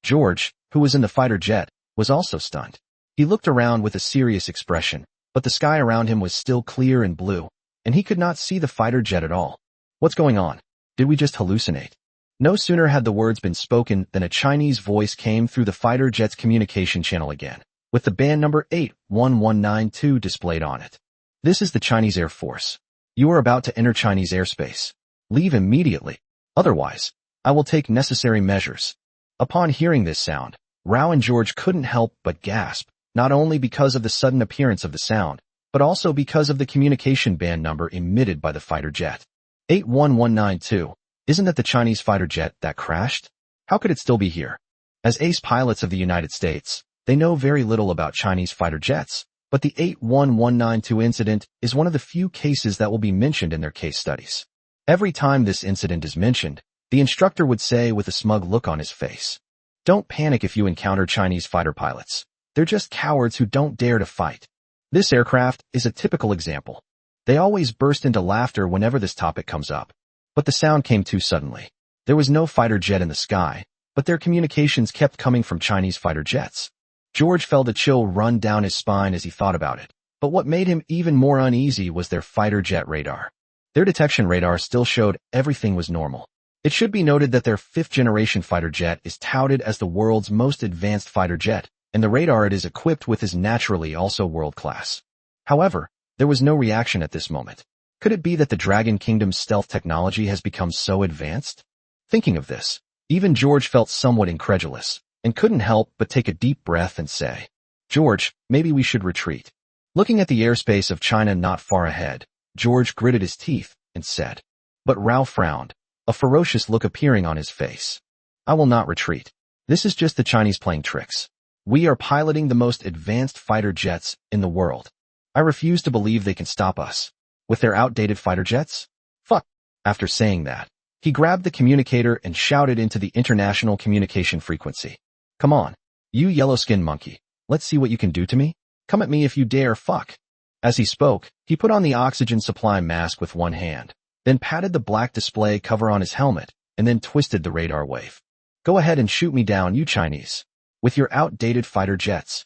George, who was in the fighter jet, was also stunned. He looked around with a serious expression, but the sky around him was still clear and blue, and he could not see the fighter jet at all. What's going on? Did we just hallucinate? No sooner had the words been spoken than a Chinese voice came through the fighter jet's communication channel again, with the band number 81192 displayed on it. This is the Chinese Air Force. You are about to enter Chinese airspace. Leave immediately. Otherwise, I will take necessary measures. Upon hearing this sound, Rao and George couldn't help but gasp, not only because of the sudden appearance of the sound, but also because of the communication band number emitted by the fighter jet. 81192. Isn't that the Chinese fighter jet that crashed? How could it still be here? As ace pilots of the United States, they know very little about Chinese fighter jets, but the 81192 incident is one of the few cases that will be mentioned in their case studies. Every time this incident is mentioned, the instructor would say with a smug look on his face, "Don't panic if you encounter Chinese fighter pilots. They're just cowards who don't dare to fight." This aircraft is a typical example. They always burst into laughter whenever this topic comes up. But the sound came too suddenly. There was no fighter jet in the sky, but their communications kept coming from Chinese fighter jets. George felt a chill run down his spine as he thought about it, but what made him even more uneasy was their fighter jet radar. Their detection radar still showed everything was normal. It should be noted that their fifth-generation fighter jet is touted as the world's most advanced fighter jet, and the radar it is equipped with is naturally also world-class. However, there was no reaction at this moment. Could it be that the Dragon Kingdom's stealth technology has become so advanced? Thinking of this, even George felt somewhat incredulous, and couldn't help but take a deep breath and say, "George, maybe we should retreat." Looking at the airspace of China not far ahead, George gritted his teeth, and said. But Rao frowned, a ferocious look appearing on his face. I will not retreat. This is just the Chinese playing tricks. We are piloting the most advanced fighter jets in the world. I refuse to believe they can stop us. With their outdated fighter jets? Fuck. After saying that, he grabbed the communicator and shouted into the international communication frequency. Come on, you yellow-skinned monkey. Let's see what you can do to me. Come at me if you dare, fuck. As he spoke, he put on the oxygen supply mask with one hand, then patted the black display cover on his helmet, and then twisted the radar wave. Go ahead and shoot me down, you Chinese, with your outdated fighter jets.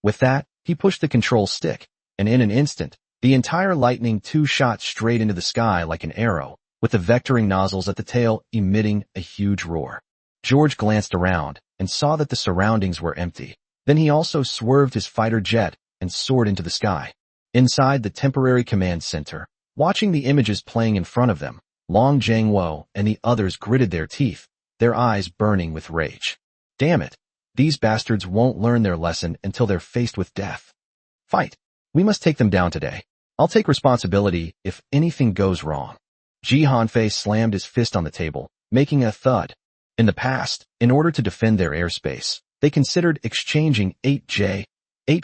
With that, he pushed the control stick, and in an instant, the entire Lightning II shot straight into the sky like an arrow, with the vectoring nozzles at the tail emitting a huge roar. George glanced around and saw that the surroundings were empty. Then he also swerved his fighter jet and soared into the sky. Inside the temporary command center, watching the images playing in front of them, Long Jiangwo and the others gritted their teeth, their eyes burning with rage. Damn it. These bastards won't learn their lesson until they're faced with death. Fight. We must take them down today. I'll take responsibility if anything goes wrong. Ji Hanfei slammed his fist on the table, making a thud. In the past, in order to defend their airspace, they considered exchanging 8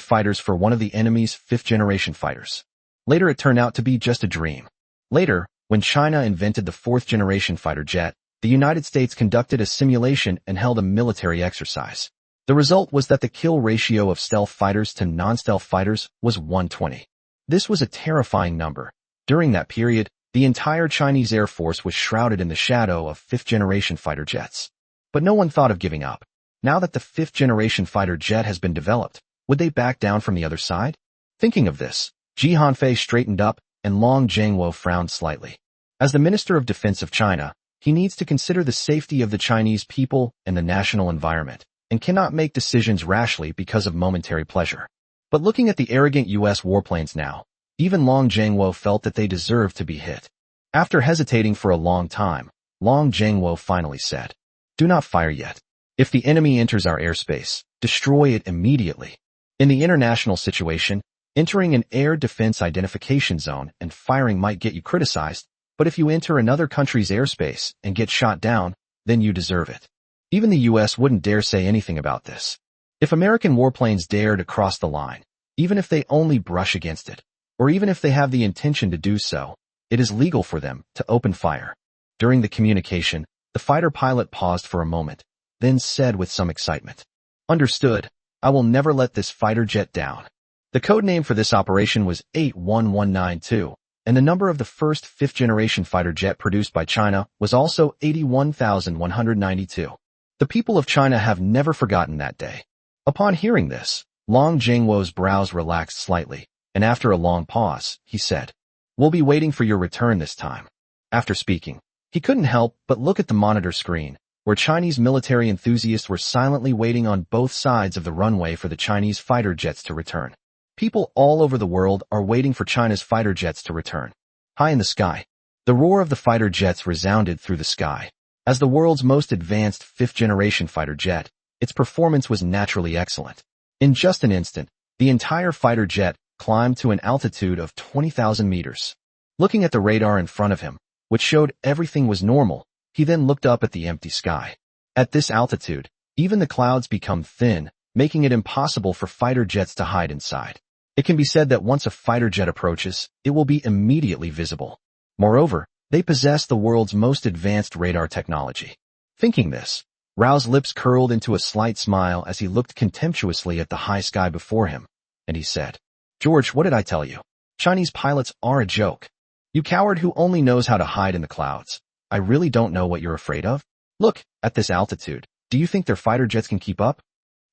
fighters for one of the enemy's 5th-generation fighters. Later it turned out to be just a dream. Later, when China invented the 4th-generation fighter jet, the United States conducted a simulation and held a military exercise. The result was that the kill ratio of stealth fighters to non-stealth fighters was 120. This was a terrifying number. During that period, the entire Chinese Air Force was shrouded in the shadow of 5th-generation fighter jets. But no one thought of giving up. Now that the 5th-generation fighter jet has been developed, would they back down from the other side? Thinking of this, Ji Hanfei straightened up and Long Jiangwo frowned slightly. As the Minister of Defense of China, he needs to consider the safety of the Chinese people and the national environment, and cannot make decisions rashly because of momentary pleasure. But looking at the arrogant U.S. warplanes now, even Long Jiangwo felt that they deserved to be hit. After hesitating for a long time, Long Jiangwo finally said, "Do not fire yet. If the enemy enters our airspace, destroy it immediately." In the international situation, entering an air defense identification zone and firing might get you criticized, but if you enter another country's airspace and get shot down, then you deserve it. Even the U.S. wouldn't dare say anything about this. If American warplanes dare to cross the line, even if they only brush against it, or even if they have the intention to do so, it is legal for them to open fire. During the communication, the fighter pilot paused for a moment, then said with some excitement, "Understood. I will never let this fighter jet down." The code name for this operation was 81192, and the number of the first 5th-generation fighter jet produced by China was also 81,192. The people of China have never forgotten that day. Upon hearing this, Long Jiangwo's brows relaxed slightly, and after a long pause, he said, "We'll be waiting for your return this time." After speaking, he couldn't help but look at the monitor screen, where Chinese military enthusiasts were silently waiting on both sides of the runway for the Chinese fighter jets to return. People all over the world are waiting for China's fighter jets to return. High in the sky, the roar of the fighter jets resounded through the sky. As the world's most advanced 5th-generation fighter jet, its performance was naturally excellent. In just an instant, the entire fighter jet climbed to an altitude of 20,000 meters. Looking at the radar in front of him, which showed everything was normal, he then looked up at the empty sky. At this altitude, even the clouds become thin, making it impossible for fighter jets to hide inside. It can be said that once a fighter jet approaches, it will be immediately visible. Moreover, they possess the world's most advanced radar technology. Thinking this, Rao's lips curled into a slight smile as he looked contemptuously at the high sky before him, and he said, "George, what did I tell you? Chinese pilots are a joke. You coward who only knows how to hide in the clouds. I really don't know what you're afraid of. Look, at this altitude, do you think their fighter jets can keep up?"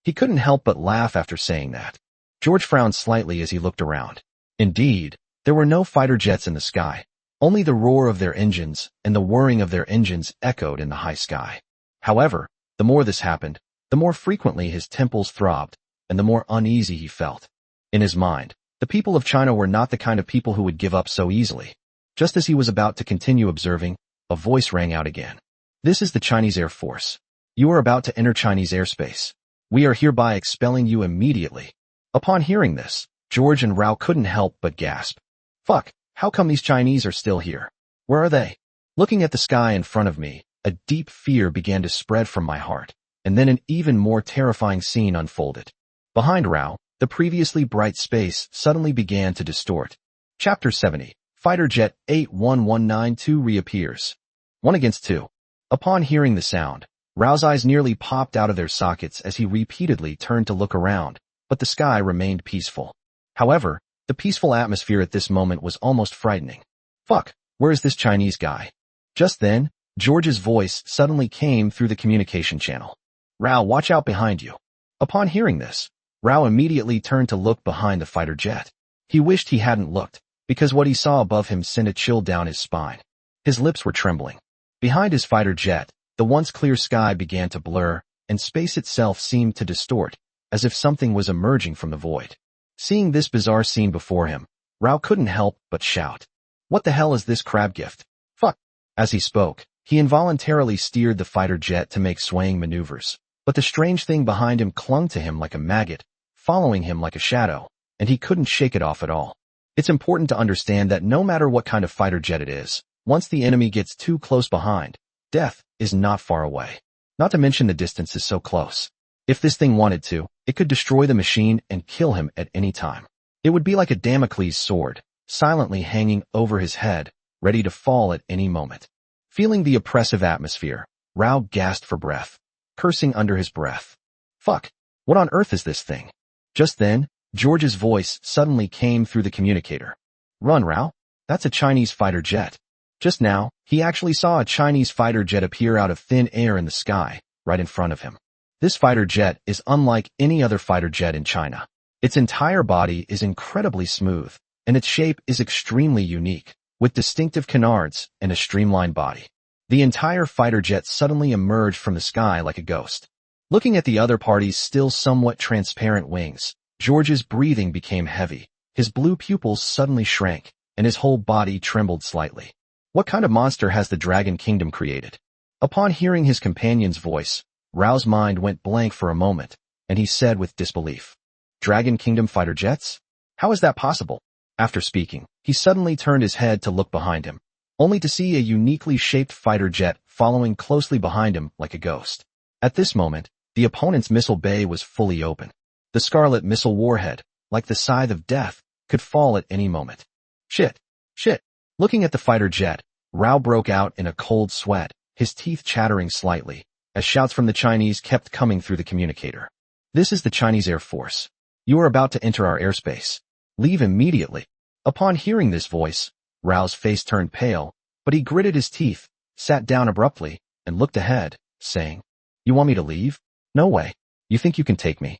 He couldn't help but laugh after saying that. George frowned slightly as he looked around. Indeed, there were no fighter jets in the sky. Only the roar of their engines and the whirring of their engines echoed in the high sky. However, the more this happened, the more frequently his temples throbbed, and the more uneasy he felt. In his mind, the people of China were not the kind of people who would give up so easily. Just as he was about to continue observing, a voice rang out again. "This is the Chinese Air Force. You are about to enter Chinese airspace. We are hereby expelling you immediately." Upon hearing this, George and Rao couldn't help but gasp. Fuck, how come these Chinese are still here? Where are they? Looking at the sky in front of me, a deep fear began to spread from my heart, and then an even more terrifying scene unfolded. Behind Rao, the previously bright space suddenly began to distort. Chapter 70. Fighter Jet 81192 reappears. 1 against 2. Upon hearing the sound, Rao's eyes nearly popped out of their sockets as he repeatedly turned to look around, but the sky remained peaceful. However, the peaceful atmosphere at this moment was almost frightening. Fuck, where is this Chinese guy? Just then, George's voice suddenly came through the communication channel. Rao, watch out behind you. Upon hearing this, Rao immediately turned to look behind the fighter jet. He wished he hadn't looked, because what he saw above him sent a chill down his spine. His lips were trembling. Behind his fighter jet, the once clear sky began to blur, and space itself seemed to distort, as if something was emerging from the void. Seeing this bizarre scene before him, Rao couldn't help but shout. What the hell is this crab gift? Fuck! As he spoke, he involuntarily steered the fighter jet to make swaying maneuvers, but the strange thing behind him clung to him like a maggot, following him like a shadow, and he couldn't shake it off at all. It's important to understand that no matter what kind of fighter jet it is, once the enemy gets too close behind, death is not far away. Not to mention the distance is so close. If this thing wanted to, it could destroy the machine and kill him at any time. It would be like a Damocles sword, silently hanging over his head, ready to fall at any moment. Feeling the oppressive atmosphere, Rao gasped for breath, cursing under his breath. Fuck, what on earth is this thing? Just then, George's voice suddenly came through the communicator. Run, Rao. That's a Chinese fighter jet. Just now, he actually saw a Chinese fighter jet appear out of thin air in the sky, right in front of him. This fighter jet is unlike any other fighter jet in China. Its entire body is incredibly smooth, and its shape is extremely unique, with distinctive canards and a streamlined body. The entire fighter jet suddenly emerged from the sky like a ghost. Looking at the other party's still somewhat transparent wings, George's breathing became heavy, his blue pupils suddenly shrank, and his whole body trembled slightly. What kind of monster has the Dragon Kingdom created? Upon hearing his companion's voice, Rao's mind went blank for a moment, and he said with disbelief, Dragon Kingdom fighter jets? How is that possible? After speaking, he suddenly turned his head to look behind him, only to see a uniquely shaped fighter jet following closely behind him like a ghost. At this moment, the opponent's missile bay was fully open. The Scarlet missile warhead, like the scythe of death, could fall at any moment. Shit! Shit! Looking at the fighter jet, Rao broke out in a cold sweat, his teeth chattering slightly, as shouts from the Chinese kept coming through the communicator. This is the Chinese Air Force. You are about to enter our airspace. Leave immediately. Upon hearing this voice, Rao's face turned pale, but he gritted his teeth, sat down abruptly, and looked ahead, saying, You want me to leave? No way. You think you can take me?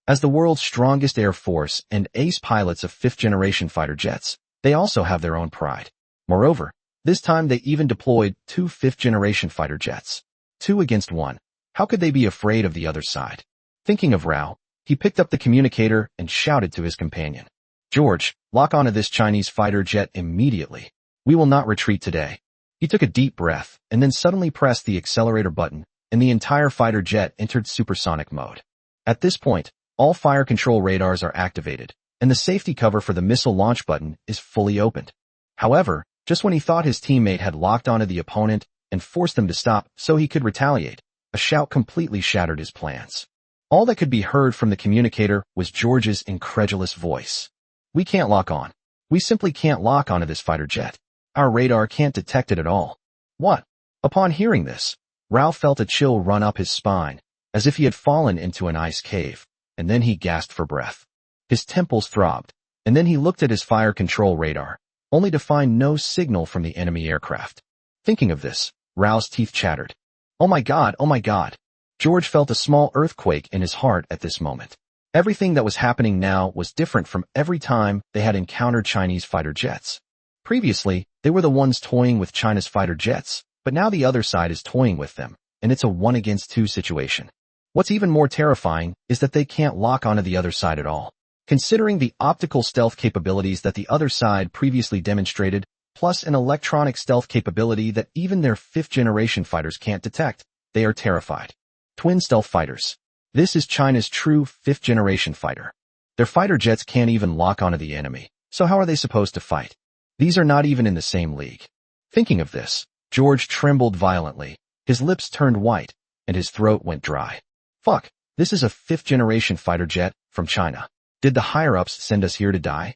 As the world's strongest air force and ace pilots of fifth-generation fighter jets, they also have their own pride. Moreover, this time they even deployed 2 fifth-generation fighter jets. 2 against 1. How could they be afraid of the other side? Thinking of Rao, he picked up the communicator and shouted to his companion. George, lock onto this Chinese fighter jet immediately. We will not retreat today. He took a deep breath and then suddenly pressed the accelerator button, and the entire fighter jet entered supersonic mode. At this point, all fire control radars are activated, and the safety cover for the missile launch button is fully opened. However, just when he thought his teammate had locked onto the opponent and forced them to stop so he could retaliate, a shout completely shattered his plans. All that could be heard from the communicator was George's incredulous voice. We can't lock on. We simply can't lock onto this fighter jet. Our radar can't detect it at all. What? Upon hearing this, Rao felt a chill run up his spine, as if he had fallen into an ice cave, and then he gasped for breath. His temples throbbed, and then he looked at his fire control radar, only to find no signal from the enemy aircraft. Thinking of this, Rao's teeth chattered. Oh my god, oh my god. George felt a small earthquake in his heart at this moment. Everything that was happening now was different from every time they had encountered Chinese fighter jets. Previously, they were the ones toying with China's fighter jets, but now the other side is toying with them, and it's a 1-against-2 situation. What's even more terrifying is that they can't lock onto the other side at all. Considering the optical stealth capabilities that the other side previously demonstrated, plus an electronic stealth capability that even their 5th-generation fighters can't detect, they are terrified. Twin stealth fighters. This is China's true 5th-generation fighter. Their fighter jets can't even lock onto the enemy, so how are they supposed to fight? These are not even in the same league. Thinking of this, George trembled violently, his lips turned white, and his throat went dry. Fuck, this is a fifth-generation fighter jet from China. Did the higher-ups send us here to die?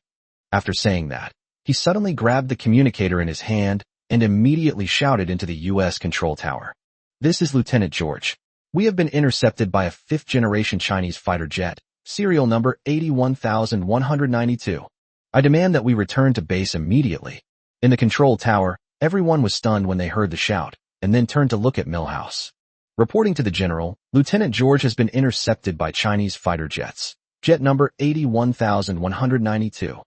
After saying that, he suddenly grabbed the communicator in his hand and immediately shouted into the U.S. control tower. This is Lieutenant George. We have been intercepted by a fifth-generation Chinese fighter jet, serial number 81192. I demand that we return to base immediately. In the control tower, everyone was stunned when they heard the shout, and then turned to look at Milhouse. Reporting to the general, Lieutenant George has been intercepted by Chinese fighter jets. Jet number 81192.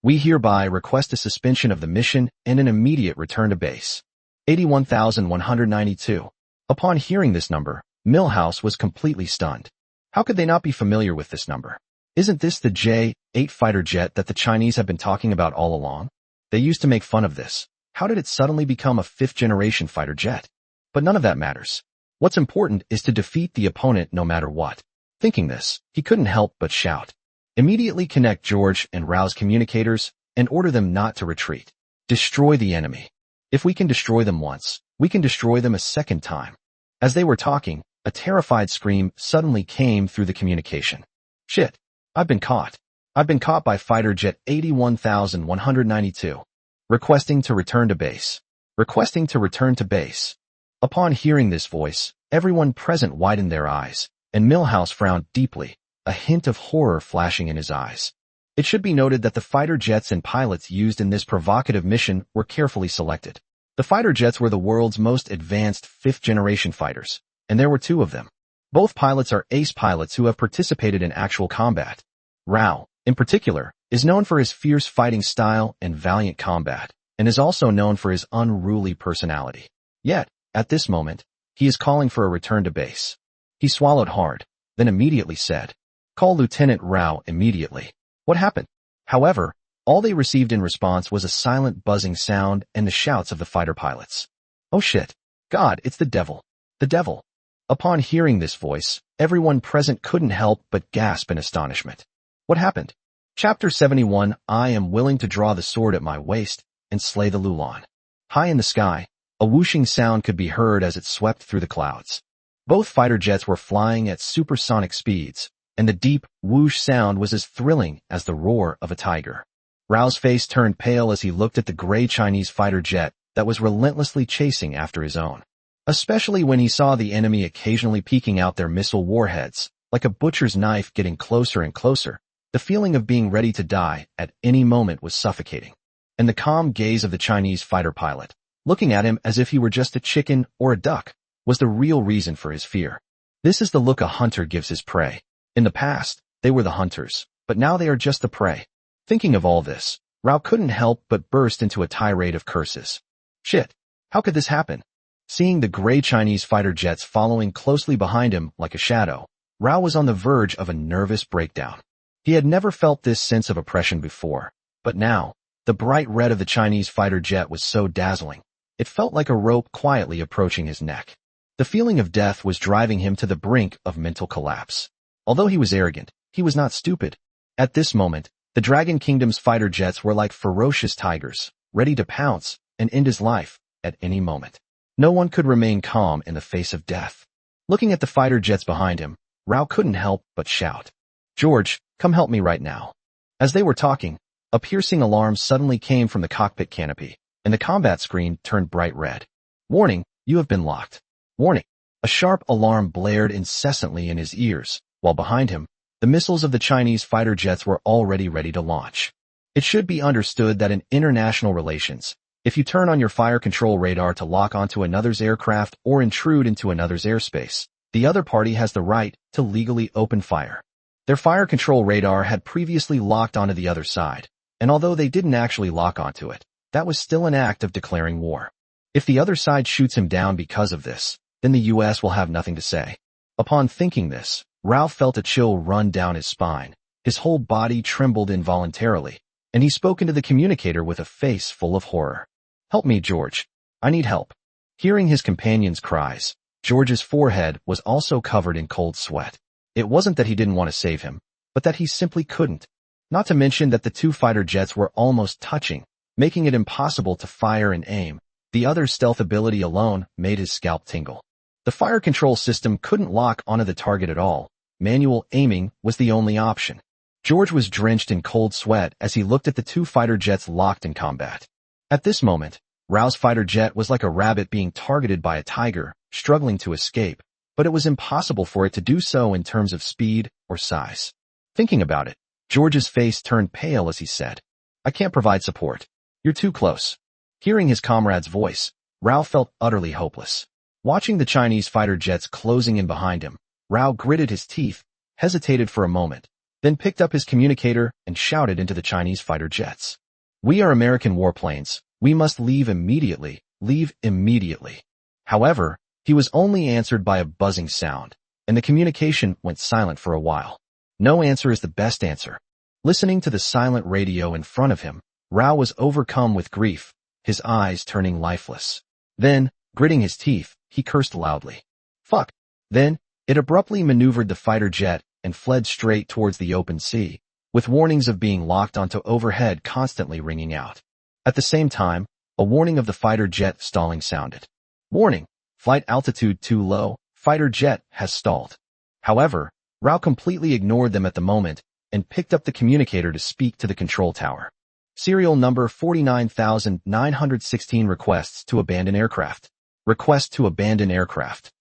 We hereby request a suspension of the mission and an immediate return to base. 81192. Upon hearing this number, Milhouse was completely stunned. How could they not be familiar with this number? Isn't this the J-8 fighter jet that the Chinese have been talking about all along? They used to make fun of this. How did it suddenly become a fifth-generation fighter jet? But none of that matters. What's important is to defeat the opponent no matter what. Thinking this, he couldn't help but shout. Immediately connect George and Rao's communicators and order them not to retreat. Destroy the enemy. If we can destroy them once, we can destroy them a second time. As they were talking, a terrified scream suddenly came through the communication. Shit. I've been caught. I've been caught by fighter jet 81192. Requesting to return to base. Requesting to return to base. Upon hearing this voice, everyone present widened their eyes, and Milhouse frowned deeply, a hint of horror flashing in his eyes. It should be noted that the fighter jets and pilots used in this provocative mission were carefully selected. The fighter jets were the world's most advanced fifth-generation fighters, and there were two of them. Both pilots are ace pilots who have participated in actual combat. Rao, in particular, is known for his fierce fighting style and valiant combat, and is also known for his unruly personality. Yet, at this moment, he is calling for a return to base. He swallowed hard, then immediately said, "Call Lieutenant Rao immediately." What happened? However, all they received in response was a silent buzzing sound and the shouts of the fighter pilots. Oh shit. God, it's the devil. The devil. Upon hearing this voice, everyone present couldn't help but gasp in astonishment. What happened? Chapter 71. I am willing to draw the sword at my waist and slay the Lulan. High in the sky, a whooshing sound could be heard as it swept through the clouds. Both fighter jets were flying at supersonic speeds, and the deep, whoosh sound was as thrilling as the roar of a tiger. Rao's face turned pale as he looked at the gray Chinese fighter jet that was relentlessly chasing after his own. Especially when he saw the enemy occasionally peeking out their missile warheads, like a butcher's knife getting closer and closer. The feeling of being ready to die at any moment was suffocating. And the calm gaze of the Chinese fighter pilot, looking at him as if he were just a chicken or a duck, was the real reason for his fear. This is the look a hunter gives his prey. In the past, they were the hunters, but now they are just the prey. Thinking of all this, Rao couldn't help but burst into a tirade of curses. Shit, how could this happen? Seeing the gray Chinese fighter jets following closely behind him like a shadow, Rao was on the verge of a nervous breakdown. He had never felt this sense of oppression before, but now, the bright red of the Chinese fighter jet was so dazzling. It felt like a rope quietly approaching his neck. The feeling of death was driving him to the brink of mental collapse. Although he was arrogant, he was not stupid. At this moment, the Dragon Kingdom's fighter jets were like ferocious tigers, ready to pounce and end his life at any moment. No one could remain calm in the face of death. Looking at the fighter jets behind him, Rao couldn't help but shout, "George, come help me right now." As they were talking, a piercing alarm suddenly came from the cockpit canopy, and the combat screen turned bright red. Warning, you have been locked. Warning. A sharp alarm blared incessantly in his ears, while behind him, the missiles of the Chinese fighter jets were already ready to launch. It should be understood that in international relations, if you turn on your fire control radar to lock onto another's aircraft or intrude into another's airspace, the other party has the right to legally open fire. Their fire control radar had previously locked onto the other side, and although they didn't actually lock onto it, that was still an act of declaring war. If the other side shoots him down because of this, then the US will have nothing to say. Upon thinking this, Rao felt a chill run down his spine. His whole body trembled involuntarily, and he spoke into the communicator with a face full of horror. "Help me, George. I need help." Hearing his companion's cries, George's forehead was also covered in cold sweat. It wasn't that he didn't want to save him, but that he simply couldn't. Not to mention that the two fighter jets were almost touching, making it impossible to fire and aim, The other's stealth ability alone made his scalp tingle. The fire control system couldn't lock onto the target at all. Manual aiming was the only option. George was drenched in cold sweat as he looked at the two fighter jets locked in combat. At this moment, Rao's fighter jet was like a rabbit being targeted by a tiger, struggling to escape, but it was impossible for it to do so in terms of speed or size. Thinking about it, George's face turned pale as he said, "I can't provide support. You're too close." Hearing his comrade's voice, Rao felt utterly hopeless. Watching the Chinese fighter jets closing in behind him, Rao gritted his teeth, hesitated for a moment, then picked up his communicator and shouted into the Chinese fighter jets. "We are American warplanes. We must leave immediately. Leave immediately." However, he was only answered by a buzzing sound, and the communication went silent for a while. No answer is the best answer. Listening to the silent radio in front of him, Rao was overcome with grief, his eyes turning lifeless. Then, gritting his teeth, he cursed loudly. "Fuck." Then, it abruptly maneuvered the fighter jet and fled straight towards the open sea, with warnings of being locked onto overhead constantly ringing out. At the same time, a warning of the fighter jet stalling sounded. "Warning! Flight altitude too low. Fighter jet has stalled." However, Rao completely ignored them at the moment and picked up the communicator to speak to the control tower. Serial number 49,916 requests to abandon aircraft. Request to abandon aircraft.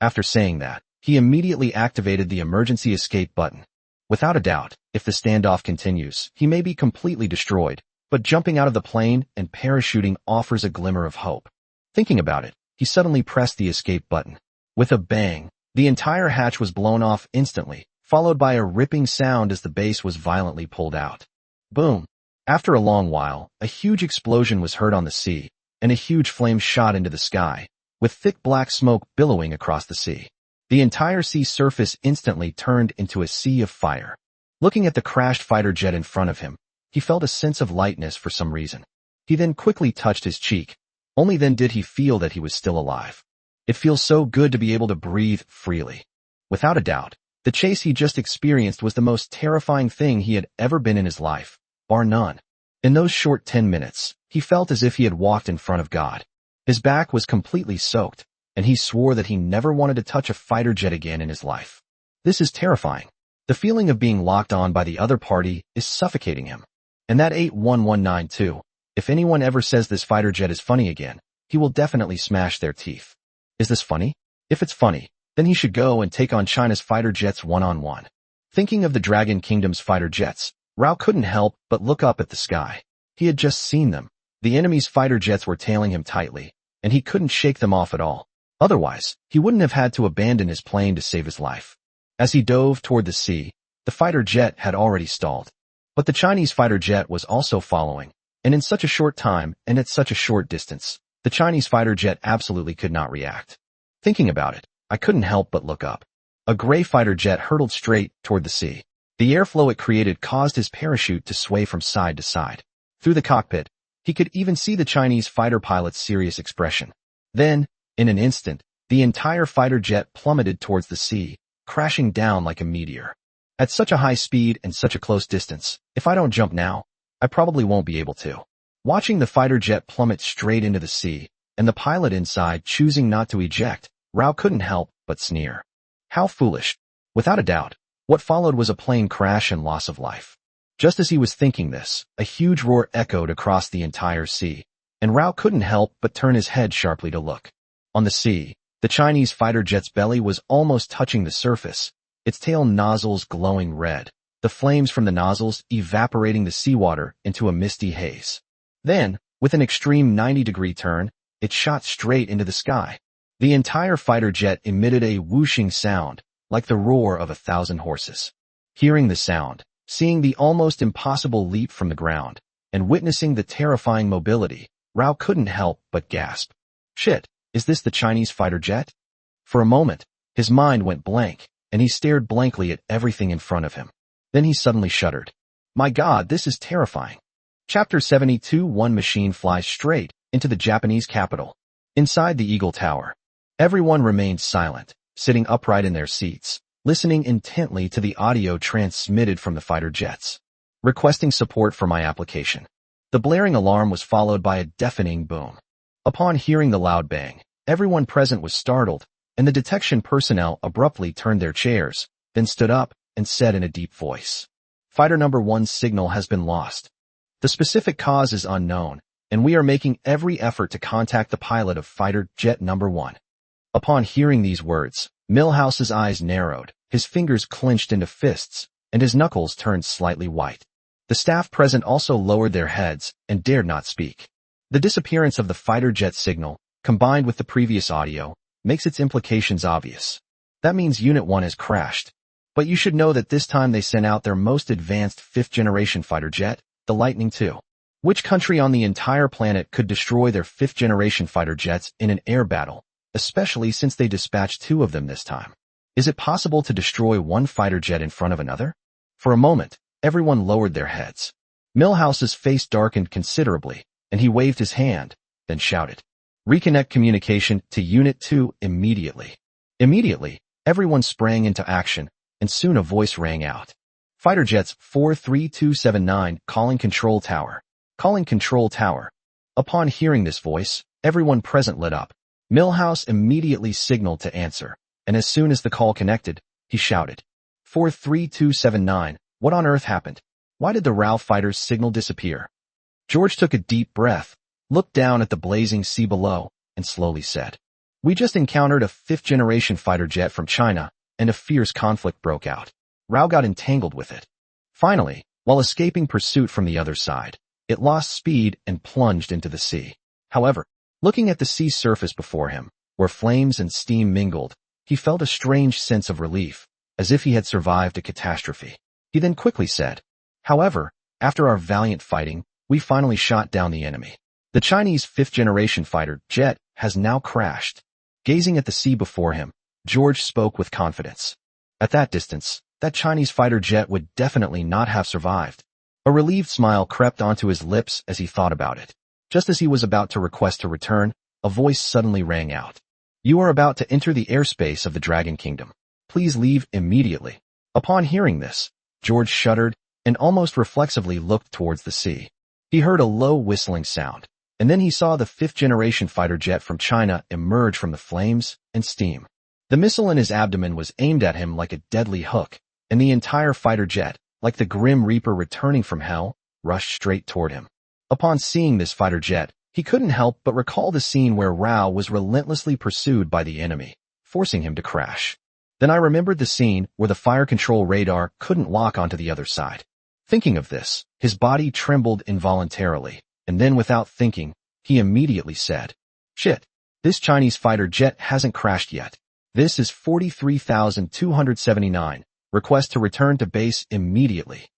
After saying that, he immediately activated the emergency escape button. Without a doubt, if the standoff continues, he may be completely destroyed, but jumping out of the plane and parachuting offers a glimmer of hope. Thinking about it, he suddenly pressed the escape button. With a bang, the entire hatch was blown off instantly, followed by a ripping sound as the base was violently pulled out. Boom! After a long while, a huge explosion was heard on the sea, and a huge flame shot into the sky, with thick black smoke billowing across the sea. The entire sea surface instantly turned into a sea of fire. Looking at the crashed fighter jet in front of him, he felt a sense of lightness for some reason. He then quickly touched his cheek. Only then did he feel that he was still alive. It feels so good to be able to breathe freely. Without a doubt, the chase he just experienced was the most terrifying thing he had ever been in his life, bar none. In those short 10 minutes, he felt as if he had walked in front of God. His back was completely soaked, and he swore that he never wanted to touch a fighter jet again in his life. This is terrifying. The feeling of being locked on by the other party is suffocating him. And that 81192, if anyone ever says this fighter jet is funny again, he will definitely smash their teeth. Is this funny? If it's funny, then he should go and take on China's fighter jets one-on-one. Thinking of the Dragon Kingdom's fighter jets, Rao couldn't help but look up at the sky. He had just seen them. The enemy's fighter jets were tailing him tightly, and he couldn't shake them off at all. Otherwise, he wouldn't have had to abandon his plane to save his life. As he dove toward the sea, the fighter jet had already stalled. But the Chinese fighter jet was also following, and in such a short time and at such a short distance, the Chinese fighter jet absolutely could not react. Thinking about it, I couldn't help but look up. A gray fighter jet hurtled straight toward the sea. The airflow it created caused his parachute to sway from side to side. Through the cockpit, he could even see the Chinese fighter pilot's serious expression. Then, in an instant, the entire fighter jet plummeted towards the sea, crashing down like a meteor. At such a high speed and such a close distance, if I don't jump now, I probably won't be able to. Watching the fighter jet plummet straight into the sea, and the pilot inside choosing not to eject, Rao couldn't help but sneer. How foolish. Without a doubt, what followed was a plane crash and loss of life. Just as he was thinking this, a huge roar echoed across the entire sea, and Rao couldn't help but turn his head sharply to look. On the sea, the Chinese fighter jet's belly was almost touching the surface, its tail nozzles glowing red, the flames from the nozzles evaporating the seawater into a misty haze. Then, with an extreme 90-degree turn, it shot straight into the sky. The entire fighter jet emitted a whooshing sound, like the roar of 1,000 horses. Hearing the sound, seeing the almost impossible leap from the ground, and witnessing the terrifying mobility, Rao couldn't help but gasp. Shit, is this the Chinese fighter jet? For a moment, his mind went blank, and he stared blankly at everything in front of him. Then he suddenly shuddered. My God, this is terrifying. Chapter 72. One machine flies straight into the Japanese capital. Inside the Eagle Tower, everyone remained silent, sitting upright in their seats, listening intently to the audio transmitted from the fighter jets. Requesting support for my application. The blaring alarm was followed by a deafening boom. Upon hearing the loud bang, everyone present was startled, and the detection personnel abruptly turned their chairs, then stood up and said in a deep voice, "Fighter number one's signal has been lost. The specific cause is unknown, and we are making every effort to contact the pilot of fighter jet number one." Upon hearing these words, Milhouse's eyes narrowed, his fingers clenched into fists, and his knuckles turned slightly white. The staff present also lowered their heads and dared not speak. The disappearance of the fighter jet signal, combined with the previous audio, makes its implications obvious. That means Unit 1 has crashed. But you should know that this time they sent out their most advanced fifth-generation fighter jet, the Lightning II. Which country on the entire planet could destroy their fifth-generation fighter jets in an air battle, especially since they dispatched 2 of them this time? Is it possible to destroy one fighter jet in front of another? For a moment, everyone lowered their heads. Milhouse's face darkened considerably, and he waved his hand, then shouted, "Reconnect communication to Unit 2 immediately." Immediately, everyone sprang into action, and soon a voice rang out. "Fighter jets 43279 calling control tower. Calling control tower." Upon hearing this voice, everyone present lit up. Milhouse immediately signaled to answer, and as soon as the call connected, he shouted, 43279, what on earth happened? Why did the RAL fighter's signal disappear? George took a deep breath, looked down at the blazing sea below, and slowly said, "We just encountered a fifth-generation fighter jet from China, and a fierce conflict broke out. RAL got entangled with it. Finally, while escaping pursuit from the other side, it lost speed and plunged into the sea. However, looking at the sea surface before him, where flames and steam mingled, he felt a strange sense of relief, as if he had survived a catastrophe. He then quickly said, however, after our valiant fighting, we finally shot down the enemy. The Chinese fifth-generation fighter jet has now crashed." Gazing at the sea before him, George spoke with confidence. At that distance, that Chinese fighter jet would definitely not have survived. A relieved smile crept onto his lips as he thought about it. Just as he was about to request to return, a voice suddenly rang out. "You are about to enter the airspace of the Dragon Kingdom. Please leave immediately." Upon hearing this, George shuddered and almost reflexively looked towards the sea. He heard a low whistling sound, and then he saw the fifth-generation fighter jet from China emerge from the flames and steam. The missile in his abdomen was aimed at him like a deadly hook, and the entire fighter jet, like the Grim Reaper returning from hell, rushed straight toward him. Upon seeing this fighter jet, he couldn't help but recall the scene where Rao was relentlessly pursued by the enemy, forcing him to crash. Then I remembered the scene where the fire control radar couldn't lock onto the other side. Thinking of this, his body trembled involuntarily, and then without thinking, he immediately said, "Shit, this Chinese fighter jet hasn't crashed yet. This is 43,279. Request to return to base immediately."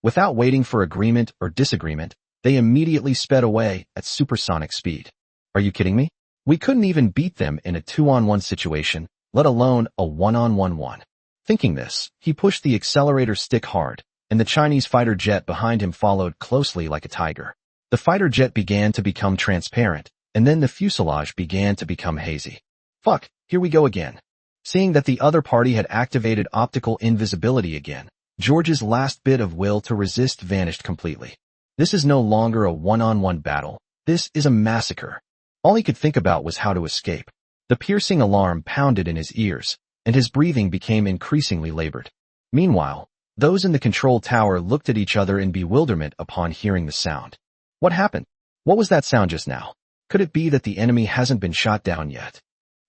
Without waiting for agreement or disagreement, they immediately sped away at supersonic speed. Are you kidding me? We couldn't even beat them in a 2-on-1 situation, let alone a 1-on-1-1. Thinking this, he pushed the accelerator stick hard, and the Chinese fighter jet behind him followed closely like a tiger. The fighter jet began to become transparent, and then the fuselage began to become hazy. Fuck, here we go again. Seeing that the other party had activated optical invisibility again, George's last bit of will to resist vanished completely. This is no longer a 1-on-1 battle. This is a massacre. All he could think about was how to escape. The piercing alarm pounded in his ears, and his breathing became increasingly labored. Meanwhile, those in the control tower looked at each other in bewilderment upon hearing the sound. What happened? What was that sound just now? Could it be that the enemy hasn't been shot down yet?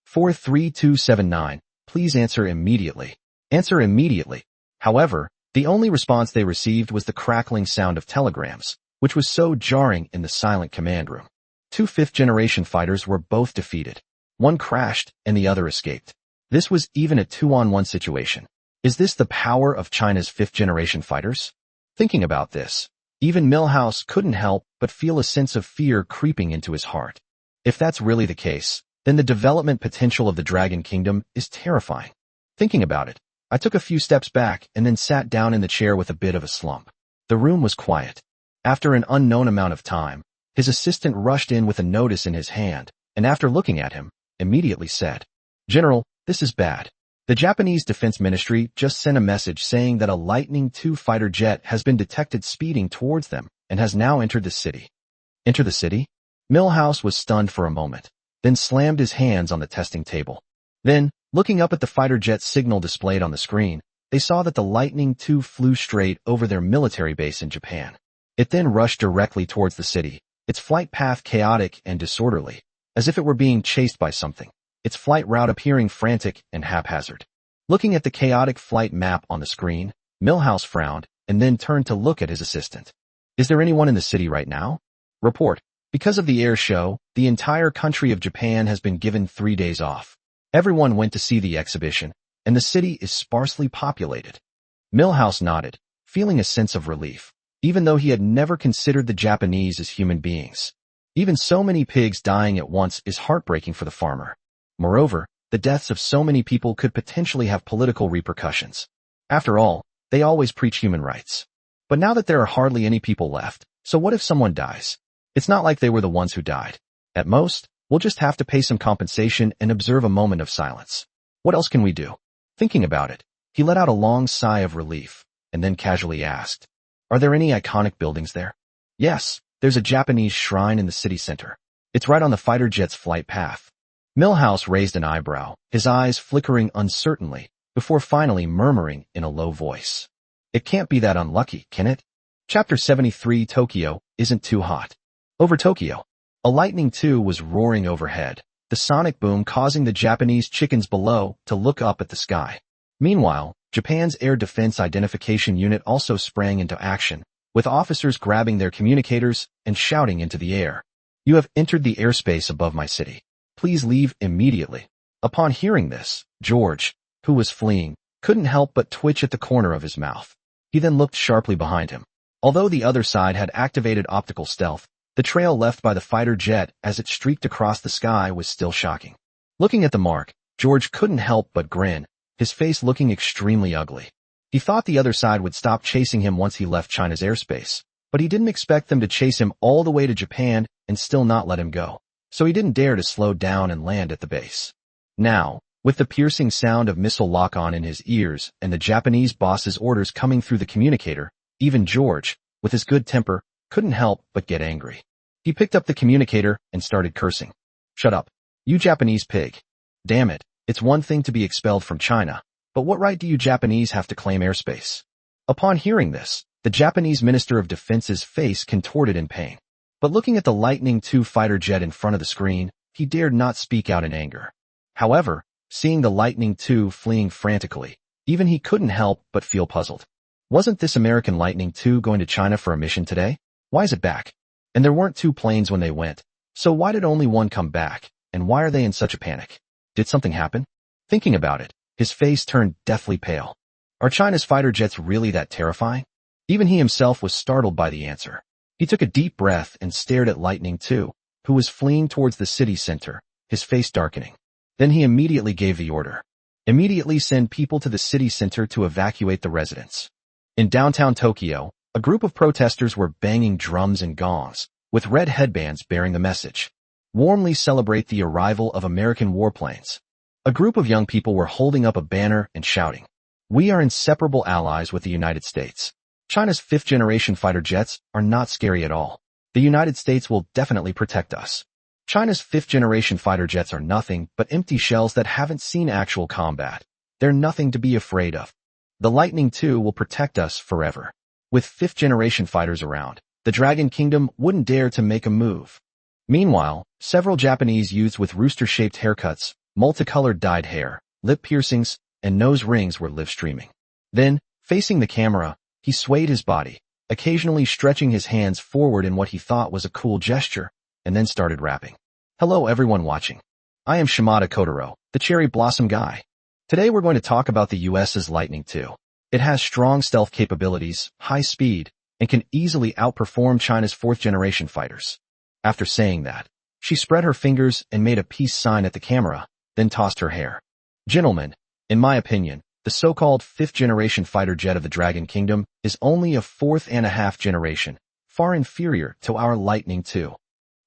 43279, please answer immediately. Answer immediately. However, the only response they received was the crackling sound of telegrams, which was so jarring in the silent command room. 2 fifth-generation fighters were both defeated. One crashed and the other escaped. This was even a 2-on-1 situation. Is this the power of China's fifth-generation fighters? Thinking about this, even Milhouse couldn't help but feel a sense of fear creeping into his heart. If that's really the case, then the development potential of the Dragon Kingdom is terrifying. Thinking about it, I took a few steps back and then sat down in the chair with a bit of a slump. The room was quiet. After an unknown amount of time, his assistant rushed in with a notice in his hand, and after looking at him, immediately said, "General, this is bad. The Japanese Defense Ministry just sent a message saying that a Lightning II fighter jet has been detected speeding towards them and has now entered the city." Enter the city? Milhouse was stunned for a moment, then slammed his hands on the testing table. Then, looking up at the fighter jet signal displayed on the screen, they saw that the Lightning II flew straight over their military base in Japan. It then rushed directly towards the city, its flight path chaotic and disorderly, as if it were being chased by something, its flight route appearing frantic and haphazard. Looking at the chaotic flight map on the screen, Milhouse frowned and then turned to look at his assistant. Is there anyone in the city right now? Report. Because of the air show, the entire country of Japan has been given 3 days off. Everyone went to see the exhibition, and the city is sparsely populated. Milhouse nodded, feeling a sense of relief, even though he had never considered the Japanese as human beings. Even so many pigs dying at once is heartbreaking for the farmer. Moreover, the deaths of so many people could potentially have political repercussions. After all, they always preach human rights. But now that there are hardly any people left, so what if someone dies? It's not like they were the ones who died. At most, we'll just have to pay some compensation and observe a moment of silence. What else can we do? Thinking about it, he let out a long sigh of relief, and then casually asked, are there any iconic buildings there? Yes, there's a Japanese shrine in the city center. It's right on the fighter jet's flight path. Milhouse raised an eyebrow, his eyes flickering uncertainly, before finally murmuring in a low voice. It can't be that unlucky, can it? Chapter 73 Tokyo isn't too hot. Over Tokyo, a Lightning II was roaring overhead, the sonic boom causing the Japanese chickens below to look up at the sky. Meanwhile, Japan's Air Defense Identification Unit also sprang into action, with officers grabbing their communicators and shouting into the air. You have entered the airspace above my city. Please leave immediately. Upon hearing this, George, who was fleeing, couldn't help but twitch at the corner of his mouth. He then looked sharply behind him. Although the other side had activated optical stealth, the trail left by the fighter jet as it streaked across the sky was still shocking. Looking at the mark, George couldn't help but grin, his face looking extremely ugly. He thought the other side would stop chasing him once he left China's airspace, but he didn't expect them to chase him all the way to Japan and still not let him go. So he didn't dare to slow down and land at the base. Now, with the piercing sound of missile lock-on in his ears and the Japanese boss's orders coming through the communicator, even George, with his good temper, couldn't help but get angry. He picked up the communicator and started cursing. Shut up, you Japanese pig. Damn it, it's one thing to be expelled from China, but what right do you Japanese have to claim airspace? Upon hearing this, the Japanese Minister of Defense's face contorted in pain. But looking at the Lightning II fighter jet in front of the screen, he dared not speak out in anger. However, seeing the Lightning II fleeing frantically, even he couldn't help but feel puzzled. Wasn't this American Lightning II going to China for a mission today? Why is it back? And there weren't 2 planes when they went, so why did only one come back, and why are they in such a panic? Did something happen? Thinking about it, his face turned deathly pale. Are China's fighter jets really that terrifying? Even he himself was startled by the answer. He took a deep breath and stared at Lightning II, who was fleeing towards the city center, his face darkening. Then he immediately gave the order. Immediately send people to the city center to evacuate the residents. In downtown Tokyo, a group of protesters were banging drums and gongs, with red headbands bearing the message. Warmly celebrate the arrival of American warplanes. A group of young people were holding up a banner and shouting, we are inseparable allies with the United States. China's 5th-generation fighter jets are not scary at all. The United States will definitely protect us. China's 5th-generation fighter jets are nothing but empty shells that haven't seen actual combat. They're nothing to be afraid of. The Lightning II will protect us forever. With 5th-generation fighters around, the Dragon Kingdom wouldn't dare to make a move. Meanwhile, several Japanese youths with rooster-shaped haircuts, multicolored dyed hair, lip piercings, and nose rings were live-streaming. Then, facing the camera, he swayed his body, occasionally stretching his hands forward in what he thought was a cool gesture, and then started rapping. Hello everyone watching. I am Shimada Kotaro, the cherry blossom guy. Today we're going to talk about the US's Lightning II. It has strong stealth capabilities, high speed, and can easily outperform China's 4th-generation fighters. After saying that, she spread her fingers and made a peace sign at the camera, then tossed her hair. Gentlemen, in my opinion, the so-called 5th-generation fighter jet of the Dragon Kingdom is only a 4th-and-a-half generation, far inferior to our Lightning II.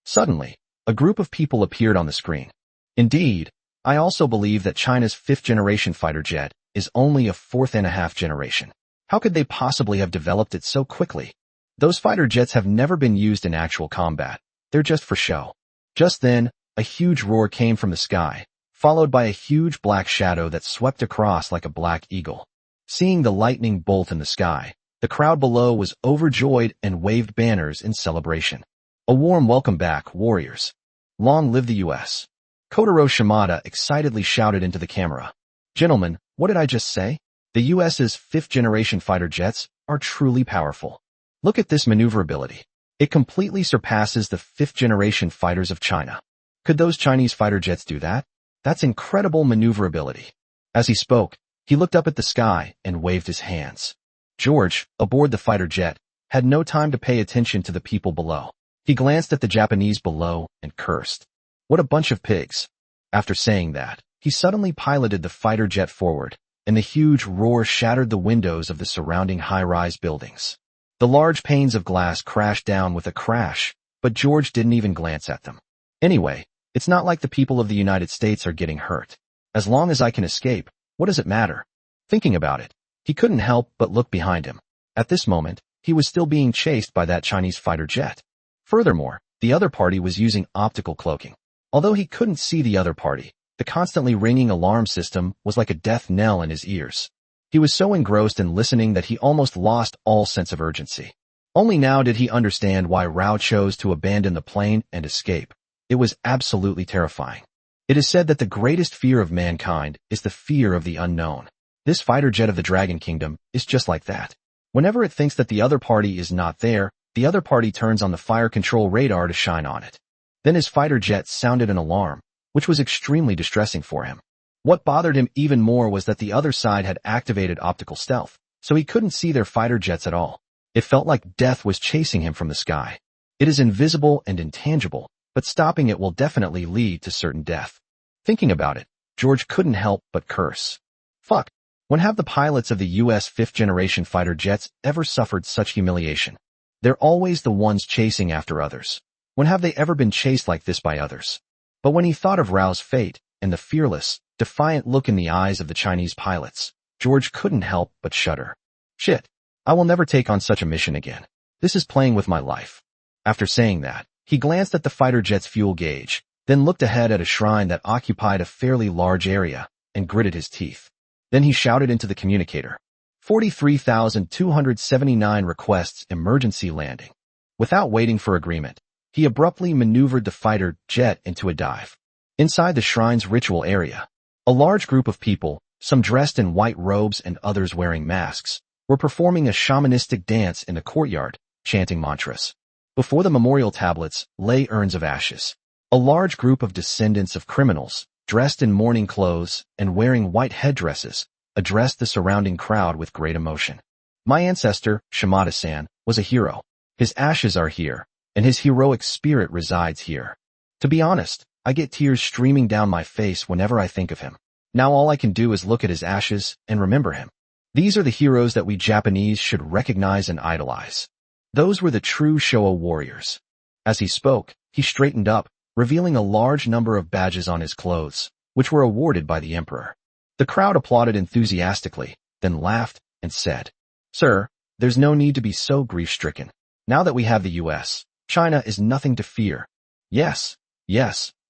Suddenly, a group of people appeared on the screen. Indeed, I also believe that China's 5th-generation fighter jet is only a 4th-and-a-half generation. How could they possibly have developed it so quickly? Those fighter jets have never been used in actual combat. They're just for show. Just then, a huge roar came from the sky, followed by a huge black shadow that swept across like a black eagle. Seeing the lightning bolt in the sky, the crowd below was overjoyed and waved banners in celebration. A warm welcome back, warriors. Long live the U.S. Kotaro Shimada excitedly shouted into the camera. Gentlemen, what did I just say? The U.S.'s fifth-generation fighter jets are truly powerful. Look at this maneuverability. It completely surpasses the fifth-generation fighters of China. Could those Chinese fighter jets do that? That's incredible maneuverability. As he spoke, he looked up at the sky and waved his hands. George, aboard the fighter jet, had no time to pay attention to the people below. He glanced at the Japanese below and cursed. What a bunch of pigs. After saying that, he suddenly piloted the fighter jet forward, and the huge roar shattered the windows of the surrounding high-rise buildings. The large panes of glass crashed down with a crash, but George didn't even glance at them. Anyway, it's not like the people of the United States are getting hurt. As long as I can escape, what does it matter? Thinking about it, he couldn't help but look behind him. At this moment, he was still being chased by that Chinese fighter jet. Furthermore, the other party was using optical cloaking. Although he couldn't see the other party, the constantly ringing alarm system was like a death knell in his ears. He was so engrossed in listening that he almost lost all sense of urgency. Only now did he understand why Rao chose to abandon the plane and escape. It was absolutely terrifying. It is said that the greatest fear of mankind is the fear of the unknown. This fighter jet of the Dragon Kingdom is just like that. Whenever it thinks that the other party is not there, the other party turns on the fire control radar to shine on it. Then his fighter jet sounded an alarm, which was extremely distressing for him. What bothered him even more was that the other side had activated optical stealth, so he couldn't see their fighter jets at all. It felt like death was chasing him from the sky. It is invisible and intangible, but stopping it will definitely lead to certain death. Thinking about it, George couldn't help but curse. Fuck. When have the pilots of the U.S. fifth-generation fighter jets ever suffered such humiliation? They're always the ones chasing after others. When have they ever been chased like this by others? But when he thought of Rao's fate and the fearless, defiant look in the eyes of the Chinese pilots, George couldn't help but shudder. Shit. I will never take on such a mission again. This is playing with my life. After saying that, he glanced at the fighter jet's fuel gauge, then looked ahead at a shrine that occupied a fairly large area, and gritted his teeth. Then he shouted into the communicator. 43,279 requests emergency landing. Without waiting for agreement, he abruptly maneuvered the fighter jet into a dive. Inside the shrine's ritual area, a large group of people, some dressed in white robes and others wearing masks, were performing a shamanistic dance in the courtyard, chanting mantras. Before the memorial tablets lay urns of ashes. A large group of descendants of criminals, dressed in mourning clothes and wearing white headdresses, addressed the surrounding crowd with great emotion. My ancestor, Shimada-san, was a hero. His ashes are here, and his heroic spirit resides here. To be honest, I get tears streaming down my face whenever I think of him. Now all I can do is look at his ashes and remember him. These are the heroes that we Japanese should recognize and idolize. Those were the true Showa warriors. As he spoke, he straightened up, revealing a large number of badges on his clothes, which were awarded by the emperor. The crowd applauded enthusiastically, then laughed and said, "Sir, there's no need to be so grief-stricken. Now that we have the U.S., China is nothing to fear. Yes,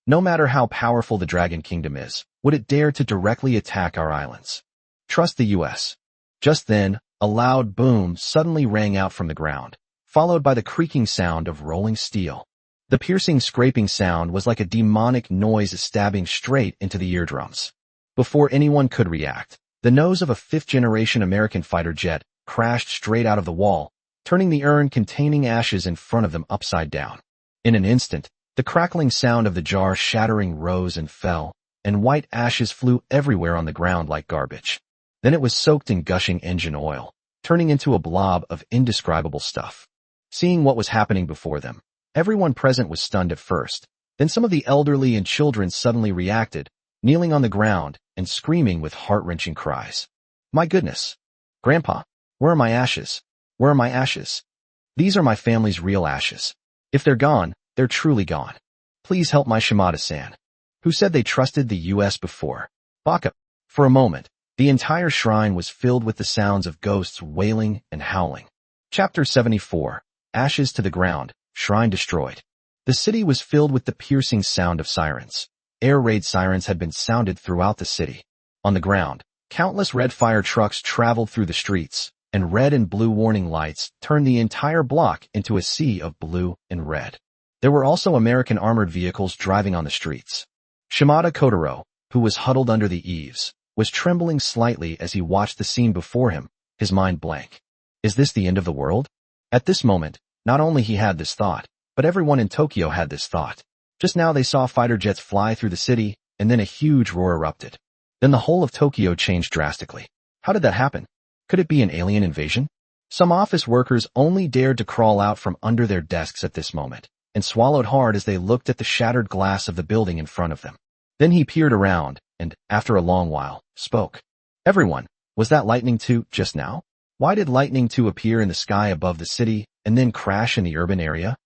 no matter how powerful the Dragon Kingdom is, would it dare to directly attack our islands? Trust the U.S." Just then, a loud boom suddenly rang out from the ground, followed by the creaking sound of rolling steel. The piercing scraping sound was like a demonic noise stabbing straight into the eardrums. Before anyone could react, the nose of a fifth-generation American fighter jet crashed straight out of the wall, turning the urn containing ashes in front of them upside down. In an instant, the crackling sound of the jar shattering rose and fell, and white ashes flew everywhere on the ground like garbage. Then it was soaked in gushing engine oil, turning into a blob of indescribable stuff. Seeing what was happening before them, everyone present was stunned at first. Then some of the elderly and children suddenly reacted, kneeling on the ground and screaming with heart-wrenching cries. "My goodness! Grandpa, where are my ashes? Where are my ashes? These are my family's real ashes. If they're gone, they're truly gone. Please help my Shimada-san." Who said they trusted the U.S. before? Baka. For a moment, the entire shrine was filled with the sounds of ghosts wailing and howling. Chapter 74. Ashes to the ground, shrine destroyed. The city was filled with the piercing sound of sirens. Air raid sirens had been sounded throughout the city. On the ground, countless red fire trucks traveled through the streets, and red and blue warning lights turned the entire block into a sea of blue and red. There were also American armored vehicles driving on the streets. Shimada Kotaro, who was huddled under the eaves, was trembling slightly as he watched the scene before him, his mind blank. Is this the end of the world? At this moment, not only he had this thought, but everyone in Tokyo had this thought. Just now they saw fighter jets fly through the city, and then a huge roar erupted. Then the whole of Tokyo changed drastically. How did that happen? Could it be an alien invasion? Some office workers only dared to crawl out from under their desks at this moment, and swallowed hard as they looked at the shattered glass of the building in front of them. Then he peered around, and, after a long while, spoke. Everyone, was that Lightning II just now? Why did Lightning II appear in the sky above the city, and then crash in the urban area?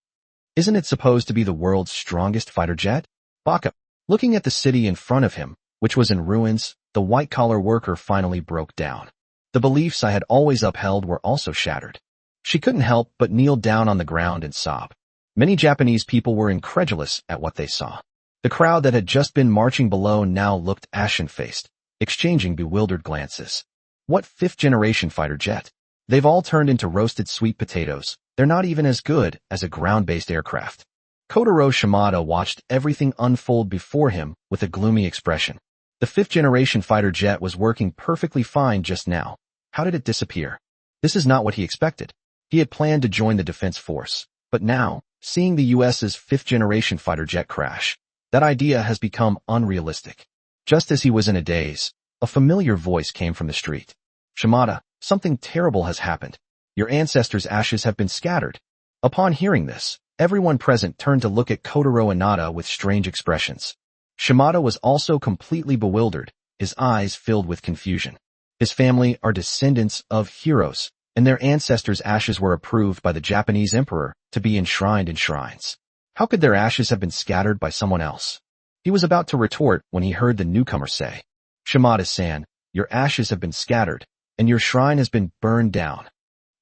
Isn't it supposed to be the world's strongest fighter jet? Baka, looking at the city in front of him, which was in ruins, the white-collar worker finally broke down. The beliefs I had always upheld were also shattered. She couldn't help but kneel down on the ground and sob. Many Japanese people were incredulous at what they saw. The crowd that had just been marching below now looked ashen-faced, exchanging bewildered glances. What fifth-generation fighter jet? They've all turned into roasted sweet potatoes. They're not even as good as a ground-based aircraft. Kotaro Shimada watched everything unfold before him with a gloomy expression. The fifth-generation fighter jet was working perfectly fine just now. How did it disappear? This is not what he expected. He had planned to join the defense force. But now, seeing the U.S.'s fifth-generation fighter jet crash, that idea has become unrealistic. Just as he was in a daze, a familiar voice came from the street. Shimada, something terrible has happened. Your ancestors' ashes have been scattered. Upon hearing this, everyone present turned to look at Kotaro Inada with strange expressions. Shimada was also completely bewildered, his eyes filled with confusion. His family are descendants of heroes, and their ancestors' ashes were approved by the Japanese emperor to be enshrined in shrines. How could their ashes have been scattered by someone else? He was about to retort when he heard the newcomer say, Shimada-san, your ashes have been scattered, and your shrine has been burned down.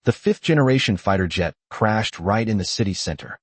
The fifth-generation fighter jet crashed right in the city center.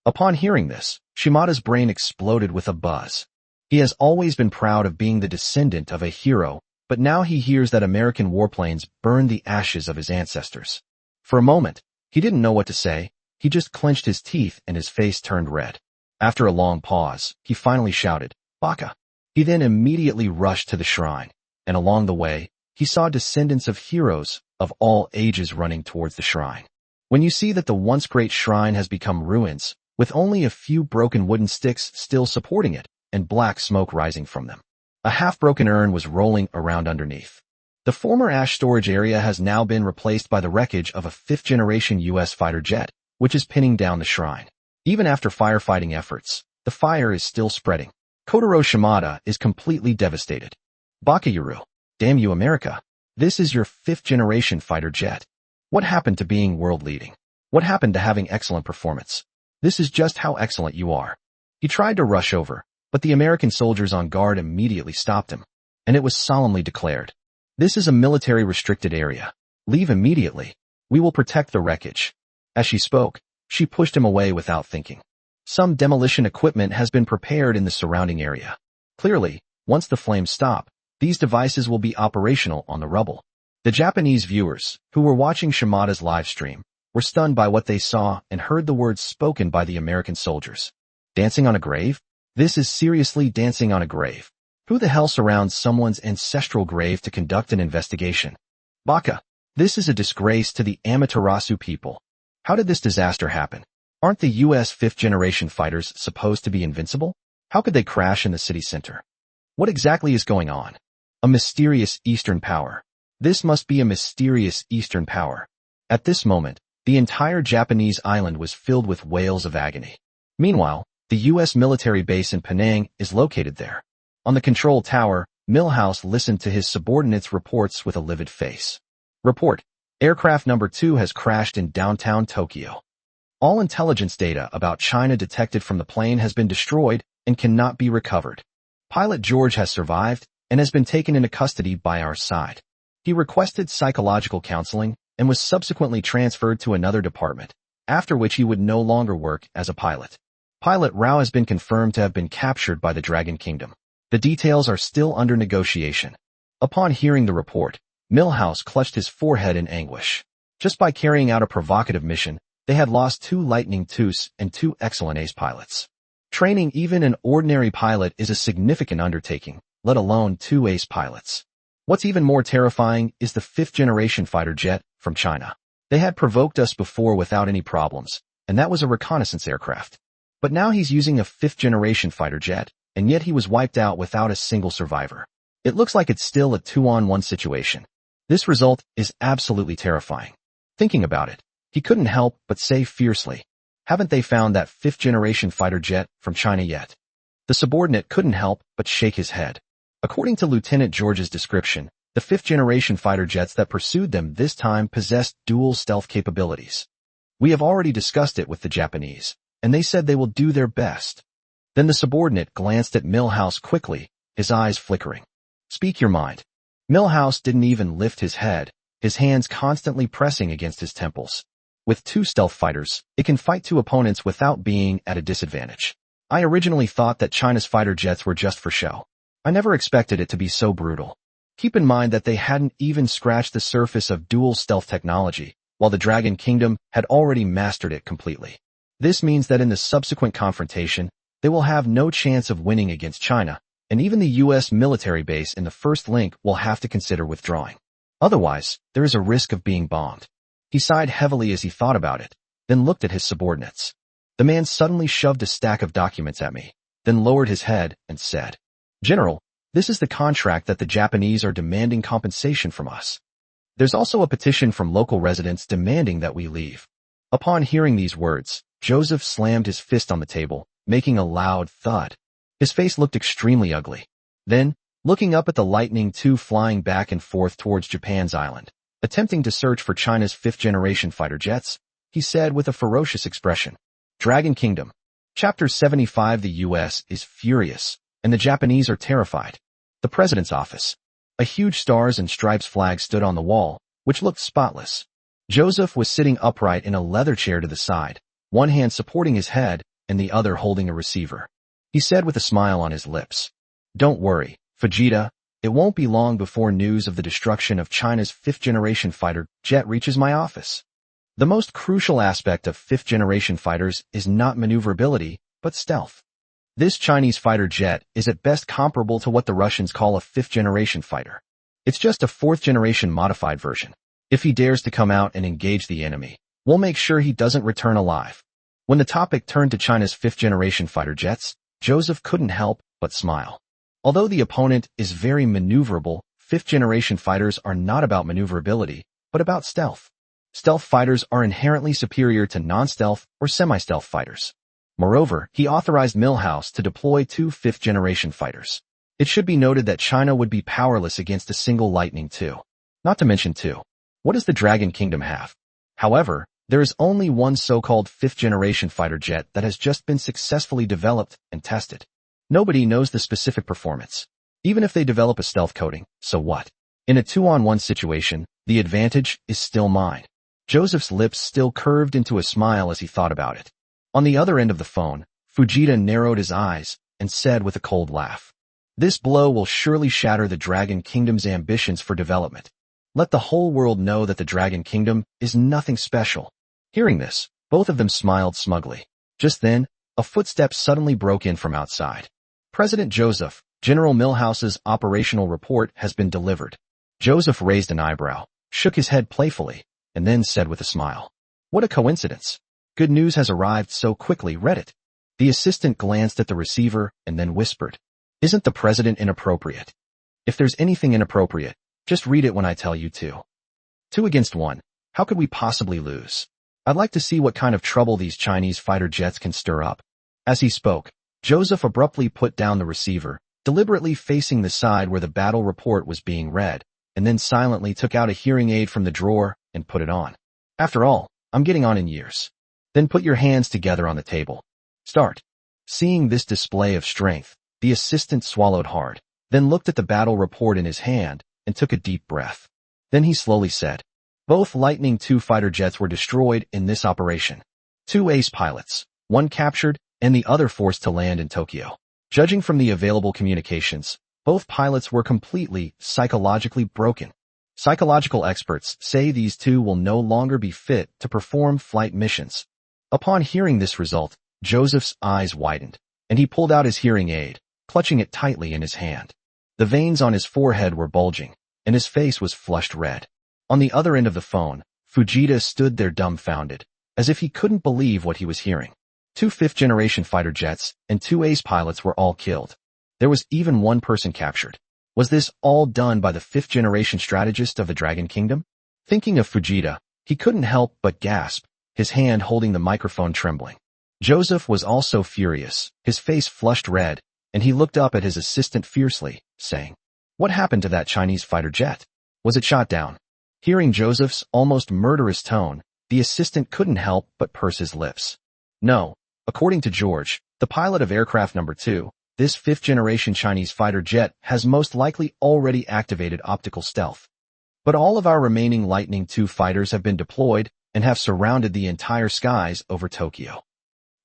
Upon hearing this, Shimada's brain exploded with a buzz. He has always been proud of being the descendant of a hero, but now he hears that American warplanes burned the ashes of his ancestors. For a moment, he didn't know what to say. He just clenched his teeth and his face turned red. After a long pause, he finally shouted, Baka. He then immediately rushed to the shrine, and along the way, he saw descendants of heroes of all ages running towards the shrine. When you see that the once great shrine has become ruins, with only a few broken wooden sticks still supporting it, and black smoke rising from them. A half-broken urn was rolling around underneath. The former ash storage area has now been replaced by the wreckage of a fifth-generation U.S. fighter jet, which is pinning down the shrine. Even after firefighting efforts, the fire is still spreading. Kotaro Shimada is completely devastated. Bakayuru, damn you America, this is your fifth-generation fighter jet. What happened to being world-leading? What happened to having excellent performance? This is just how excellent you are. He tried to rush over, but the American soldiers on guard immediately stopped him, and it was solemnly declared. This is a military-restricted area. Leave immediately. We will protect the wreckage. As she spoke, she pushed him away without thinking. Some demolition equipment has been prepared in the surrounding area. Clearly, once the flames stop, these devices will be operational on the rubble. The Japanese viewers, who were watching Shimada's live stream, were stunned by what they saw and heard the words spoken by the American soldiers. Dancing on a grave? This is seriously dancing on a grave. Who the hell surrounds someone's ancestral grave to conduct an investigation? Baka, this is a disgrace to the Amaterasu people. How did this disaster happen? Aren't the U.S. fifth-generation fighters supposed to be invincible? How could they crash in the city center? What exactly is going on? A mysterious Eastern power. This must be a mysterious Eastern power. At this moment, the entire Japanese island was filled with wails of agony. Meanwhile, the U.S. military base in Penang is located there. On the control tower, Milhouse listened to his subordinates' reports with a livid face. Report: Aircraft number 2 has crashed in downtown Tokyo. All intelligence data about China detected from the plane has been destroyed and cannot be recovered. Pilot George has survived and has been taken into custody by our side. He requested psychological counseling and was subsequently transferred to another department, after which he would no longer work as a pilot. Pilot Rao has been confirmed to have been captured by the Dragon Kingdom. The details are still under negotiation. Upon hearing the report, Milhouse clutched his forehead in anguish. Just by carrying out a provocative mission, they had lost 2 Lightning IIs and 2 excellent ace pilots. Training even an ordinary pilot is a significant undertaking, let alone 2 ace pilots. What's even more terrifying is the 5th-generation fighter jet from China. They had provoked us before without any problems, and that was a reconnaissance aircraft. But now he's using a 5th-generation fighter jet, and yet he was wiped out without a single survivor. It looks like it's still a 2-on-1 situation. This result is absolutely terrifying. Thinking about it, he couldn't help but say fiercely, "Haven't they found that 5th-generation fighter jet from China yet?" The subordinate couldn't help but shake his head. According to Lieutenant George's description, the 5th-generation fighter jets that pursued them this time possessed dual stealth capabilities. "We have already discussed it with the Japanese, and they said they will do their best." Then the subordinate glanced at Milhouse quickly, his eyes flickering. "Speak your mind." Milhouse didn't even lift his head, his hands constantly pressing against his temples. With 2 stealth fighters, it can fight 2 opponents without being at a disadvantage. I originally thought that China's fighter jets were just for show. I never expected it to be so brutal. Keep in mind that they hadn't even scratched the surface of dual stealth technology, while the Dragon Kingdom had already mastered it completely. This means that in the subsequent confrontation, they will have no chance of winning against China, and even the U.S. military base in the first link will have to consider withdrawing. Otherwise, there is a risk of being bombed. He sighed heavily as he thought about it, then looked at his subordinates. The man suddenly shoved a stack of documents at me, then lowered his head and said, "General, this is the contract that the Japanese are demanding compensation from us. There's also a petition from local residents demanding that we leave." Upon hearing these words, Joseph slammed his fist on the table, making a loud thud. His face looked extremely ugly. Then, looking up at the Lightning II flying back and forth towards Japan's island, attempting to search for China's 5th-generation fighter jets, he said with a ferocious expression, "Dragon Kingdom." Chapter 75. The U.S. is furious, and the Japanese are terrified. The President's office. A huge Stars and Stripes flag stood on the wall, which looked spotless. Joseph was sitting upright in a leather chair to the side, one hand supporting his head and the other holding a receiver. He said with a smile on his lips, "Don't worry, Fujita, it won't be long before news of the destruction of China's 5th-generation fighter jet reaches my office. The most crucial aspect of 5th-generation fighters is not maneuverability, but stealth. This Chinese fighter jet is at best comparable to what the Russians call a 5th-generation fighter. It's just a 4th-generation modified version. If he dares to come out and engage the enemy, we'll make sure he doesn't return alive." When the topic turned to China's 5th-generation fighter jets, Joseph couldn't help but smile. Although the opponent is very maneuverable, 5th-generation fighters are not about maneuverability, but about stealth. Stealth fighters are inherently superior to non-stealth or semi-stealth fighters. Moreover, he authorized Milhouse to deploy 2 5th-generation fighters. It should be noted that China would be powerless against a single Lightning II. Not to mention 2. What does the Dragon Kingdom have? However, there is only one so-called 5th-generation fighter jet that has just been successfully developed and tested. Nobody knows the specific performance. Even if they develop a stealth coating, so what? In a 2-on-1 situation, the advantage is still mine. Joseph's lips still curved into a smile as he thought about it. On the other end of the phone, Fujita narrowed his eyes and said with a cold laugh, "This blow will surely shatter the Dragon Kingdom's ambitions for development. Let the whole world know that the Dragon Kingdom is nothing special." Hearing this, both of them smiled smugly. Just then, a footstep suddenly broke in from outside. "President Joseph, General Milhouse's operational report has been delivered." Joseph raised an eyebrow, shook his head playfully, and then said with a smile, "What a coincidence. Good news has arrived so quickly, read it." The assistant glanced at the receiver and then whispered, "Isn't the president inappropriate? If there's anything inappropriate, just read it when I tell you to. 2 against 1. How could we possibly lose? I'd like to see what kind of trouble these Chinese fighter jets can stir up." As he spoke, Joseph abruptly put down the receiver, deliberately facing the side where the battle report was being read, and then silently took out a hearing aid from the drawer and put it on. "After all, I'm getting on in years." "Then put your hands together on the table. Start." Seeing this display of strength, the assistant swallowed hard, then looked at the battle report in his hand and took a deep breath. Then he slowly said, "Both Lightning II fighter jets were destroyed in this operation. 2 ace pilots, 1 captured and the other forced to land in Tokyo. Judging from the available communications, both pilots were completely psychologically broken. Psychological experts say these two will no longer be fit to perform flight missions. Upon hearing this result, Joseph's eyes widened, and he pulled out his hearing aid, clutching it tightly in his hand. The veins on his forehead were bulging, and his face was flushed red. On the other end of the phone, Fujita stood there dumbfounded, as if he couldn't believe what he was hearing. 2 fifth-generation fighter jets and 2 ace pilots were all killed. There was even 1 person captured. Was this all done by the 5th-generation strategist of the Dragon Kingdom? Thinking of Fujita, he couldn't help but gasp, his hand holding the microphone trembling. Joseph was also furious, his face flushed red, and he looked up at his assistant fiercely, saying, "What happened to that Chinese fighter jet? Was it shot down?" Hearing Joseph's almost murderous tone, the assistant couldn't help but purse his lips. No, according to George, the pilot of aircraft number 2, this 5th-generation Chinese fighter jet has most likely already activated optical stealth. But all of our remaining Lightning II fighters have been deployed and have surrounded the entire skies over Tokyo.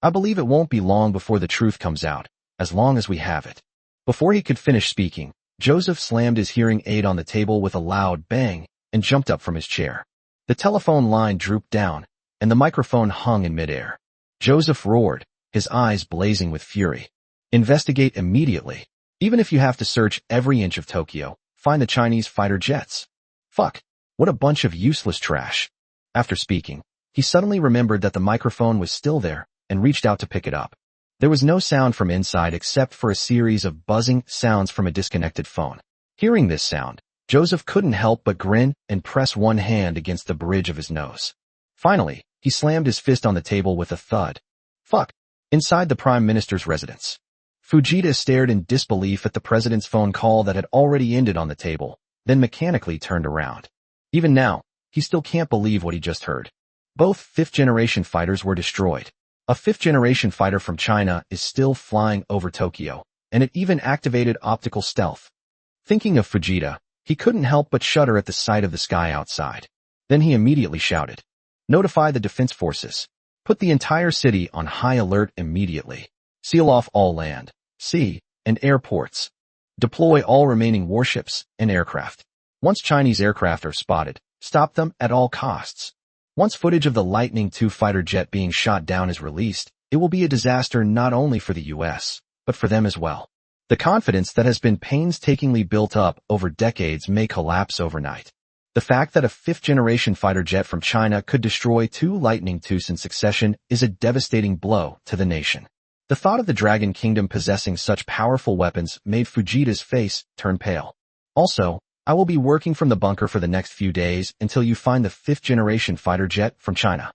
I believe it won't be long before the truth comes out, as long as we have it. Before he could finish speaking, Joseph slammed his hearing aid on the table with a loud bang and jumped up from his chair. The telephone line drooped down, and the microphone hung in midair. Joseph roared, his eyes blazing with fury. "Investigate immediately. Even if you have to search every inch of Tokyo, find the Chinese fighter jets." Fuck, what a bunch of useless trash. After speaking, he suddenly remembered that the microphone was still there and reached out to pick it up. There was no sound from inside except for a series of buzzing sounds from a disconnected phone. Hearing this sound, Joseph couldn't help but grin and press one hand against the bridge of his nose. Finally, he slammed his fist on the table with a thud. Fuck. Inside the Prime Minister's residence, Fujita stared in disbelief at the president's phone call that had already ended on the table, then mechanically turned around. Even now, he still can't believe what he just heard. Both 5th-generation fighters were destroyed. A 5th-generation fighter from China is still flying over Tokyo, and it even activated optical stealth. Thinking of Fujita, he couldn't help but shudder at the sight of the sky outside. Then he immediately shouted, "Notify the defense forces. Put the entire city on high alert immediately. Seal off all land, sea, and airports. Deploy all remaining warships and aircraft. Once Chinese aircraft are spotted, stop them at all costs." Once footage of the Lightning II fighter jet being shot down is released, it will be a disaster not only for the US, but for them as well. The confidence that has been painstakingly built up over decades may collapse overnight. The fact that a 5th-generation fighter jet from China could destroy 2 Lightning IIs in succession is a devastating blow to the nation. The thought of the Dragon Kingdom possessing such powerful weapons made Fujita's face turn pale. Also, I will be working from the bunker for the next few days until you find the 5th-generation fighter jet from China.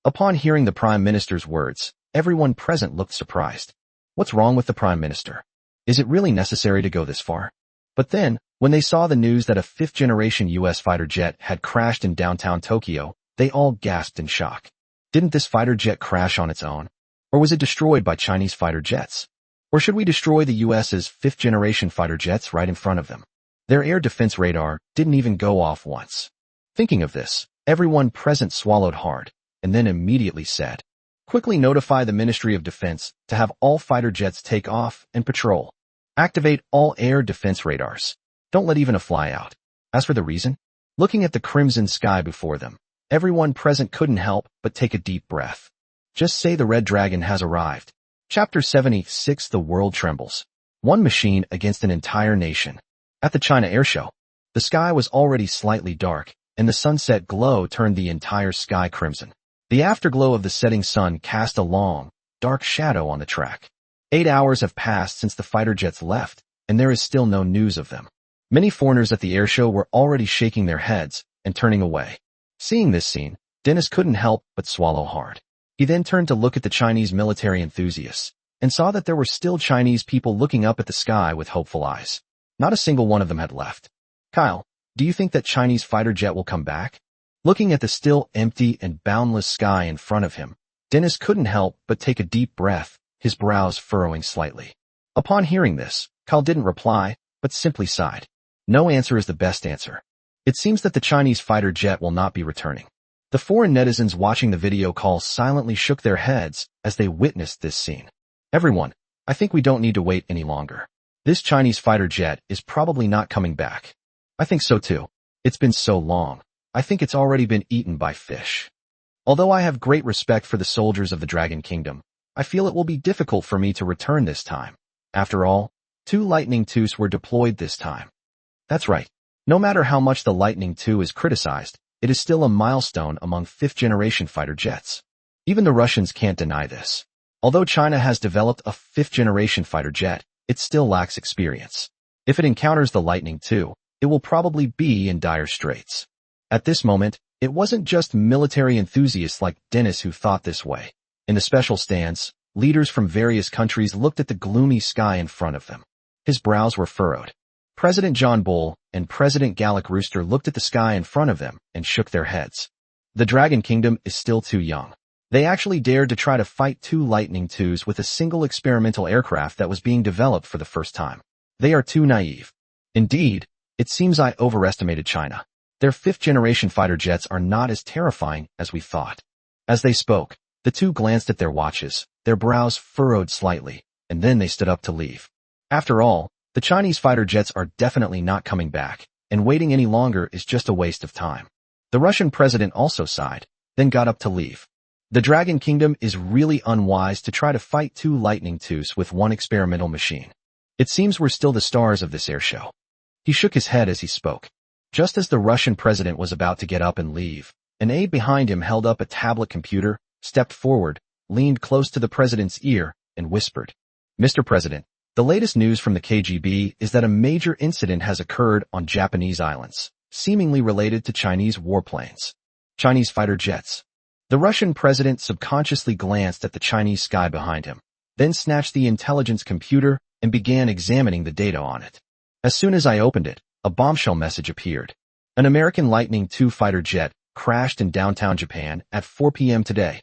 Upon hearing the Prime Minister's words, everyone present looked surprised. What's wrong with the Prime Minister? Is it really necessary to go this far? But then, when they saw the news that a 5th-generation US fighter jet had crashed in downtown Tokyo, they all gasped in shock. Didn't this fighter jet crash on its own? Or was it destroyed by Chinese fighter jets? Or should we destroy the US's 5th-generation fighter jets right in front of them? Their air defense radar didn't even go off once. Thinking of this, everyone present swallowed hard, and then immediately said, "Quickly notify the Ministry of Defense to have all fighter jets take off and patrol. Activate all air defense radars. Don't let even a fly out." As for the reason, looking at the crimson sky before them, everyone present couldn't help but take a deep breath. Just say the Red Dragon has arrived. Chapter 76. The World Trembles. One machine against an entire nation. At the China Airshow, the sky was already slightly dark, and the sunset glow turned the entire sky crimson. The afterglow of the setting sun cast a long, dark shadow on the track. 8 hours have passed since the fighter jets left, and there is still no news of them. Many foreigners at the airshow were already shaking their heads and turning away. Seeing this scene, Dennis couldn't help but swallow hard. He then turned to look at the Chinese military enthusiasts, and saw that there were still Chinese people looking up at the sky with hopeful eyes. Not a single one of them had left. "Kyle, do you think that Chinese fighter jet will come back?" Looking at the still empty and boundless sky in front of him, Dennis couldn't help but take a deep breath, his brows furrowing slightly. Upon hearing this, Kyle didn't reply, but simply sighed. No answer is the best answer. It seems that the Chinese fighter jet will not be returning. The foreign netizens watching the video call silently shook their heads as they witnessed this scene. Everyone, I think we don't need to wait any longer. This Chinese fighter jet is probably not coming back. I think so too. It's been so long. I think it's already been eaten by fish. Although I have great respect for the soldiers of the Dragon Kingdom, I feel it will be difficult for me to return this time. After all, 2 Lightning IIs were deployed this time. That's right. No matter how much the Lightning II is criticized, it is still a milestone among 5th-generation fighter jets. Even the Russians can't deny this. Although China has developed a 5th-generation fighter jet, it still lacks experience. If it encounters the Lightning II, it will probably be in dire straits. At this moment, it wasn't just military enthusiasts like Dennis who thought this way. In the special stands, leaders from various countries looked at the gloomy sky in front of them. His brows were furrowed. President John Bull and President Gallic Rooster looked at the sky in front of them and shook their heads. The Dragon Kingdom is still too young. They actually dared to try to fight 2 Lightning IIs with a single experimental aircraft that was being developed for the first time. They are too naive. Indeed, it seems I overestimated China. Their 5th-generation fighter jets are not as terrifying as we thought. As they spoke, the 2 glanced at their watches, their brows furrowed slightly, and then they stood up to leave. After all, the Chinese fighter jets are definitely not coming back, and waiting any longer is just a waste of time. The Russian president also sighed, then got up to leave. The Dragon Kingdom is really unwise to try to fight 2 Lightning IIs with 1 experimental machine. It seems we're still the stars of this airshow. He shook his head as he spoke. Just as the Russian president was about to get up and leave, an aide behind him held up a tablet computer, stepped forward, leaned close to the president's ear, and whispered, "Mr. President, the latest news from the KGB is that a major incident has occurred on Japanese islands, seemingly related to Chinese warplanes. Chinese fighter jets." The Russian president subconsciously glanced at the Chinese sky behind him, then snatched the intelligence computer and began examining the data on it. As soon as I opened it, a bombshell message appeared. An American Lightning II fighter jet crashed in downtown Japan at 4 p.m. today.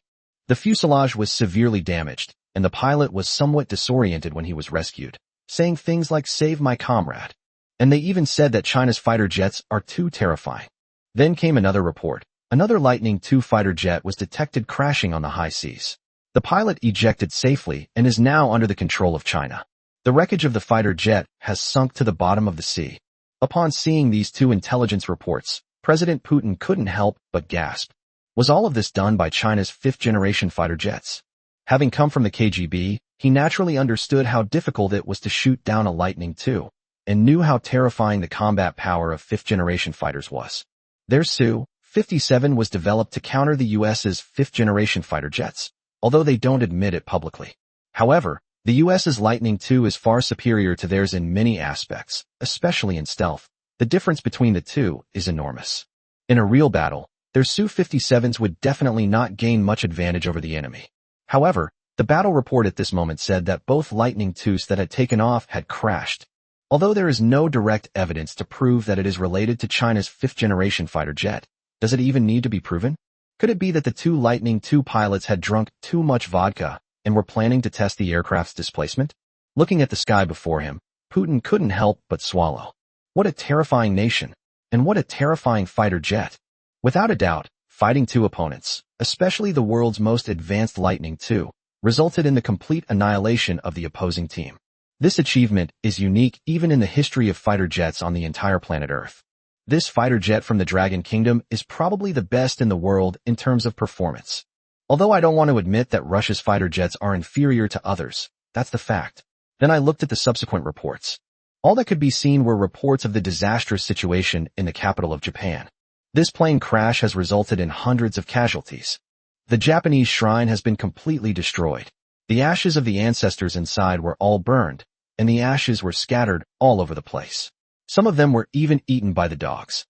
The fuselage was severely damaged, and the pilot was somewhat disoriented when he was rescued, saying things like "save my comrade." And they even said that China's fighter jets are too terrifying. Then came another report. Another Lightning II fighter jet was detected crashing on the high seas. The pilot ejected safely and is now under the control of China. The wreckage of the fighter jet has sunk to the bottom of the sea. Upon seeing these 2 intelligence reports, President Putin couldn't help but gasp. Was all of this done by China's 5th-generation fighter jets? Having come from the KGB, he naturally understood how difficult it was to shoot down a Lightning II, and knew how terrifying the combat power of 5th-generation fighters was. Their Su-57 was developed to counter the US's 5th-generation fighter jets, although they don't admit it publicly. However, the US's Lightning II is far superior to theirs in many aspects, especially in stealth. The difference between the 2 is enormous. In a real battle, their Su-57s would definitely not gain much advantage over the enemy. However, the battle report at this moment said that both Lightning IIs that had taken off had crashed. Although there is no direct evidence to prove that it is related to China's 5th-generation fighter jet, does it even need to be proven? Could it be that the 2 Lightning II pilots had drunk too much vodka and were planning to test the aircraft's displacement? Looking at the sky before him, Putin couldn't help but swallow. What a terrifying nation, and what a terrifying fighter jet. Without a doubt, fighting 2 opponents, especially the world's most advanced Lightning II, resulted in the complete annihilation of the opposing team. This achievement is unique even in the history of fighter jets on the entire planet Earth. This fighter jet from the Dragon Kingdom is probably the best in the world in terms of performance. Although I don't want to admit that Russia's fighter jets are inferior to others, that's the fact. Then I looked at the subsequent reports. All that could be seen were reports of the disastrous situation in the capital of Japan. This plane crash has resulted in hundreds of casualties. The Japanese shrine has been completely destroyed. The ashes of the ancestors inside were all burned, and the ashes were scattered all over the place. Some of them were even eaten by the dogs.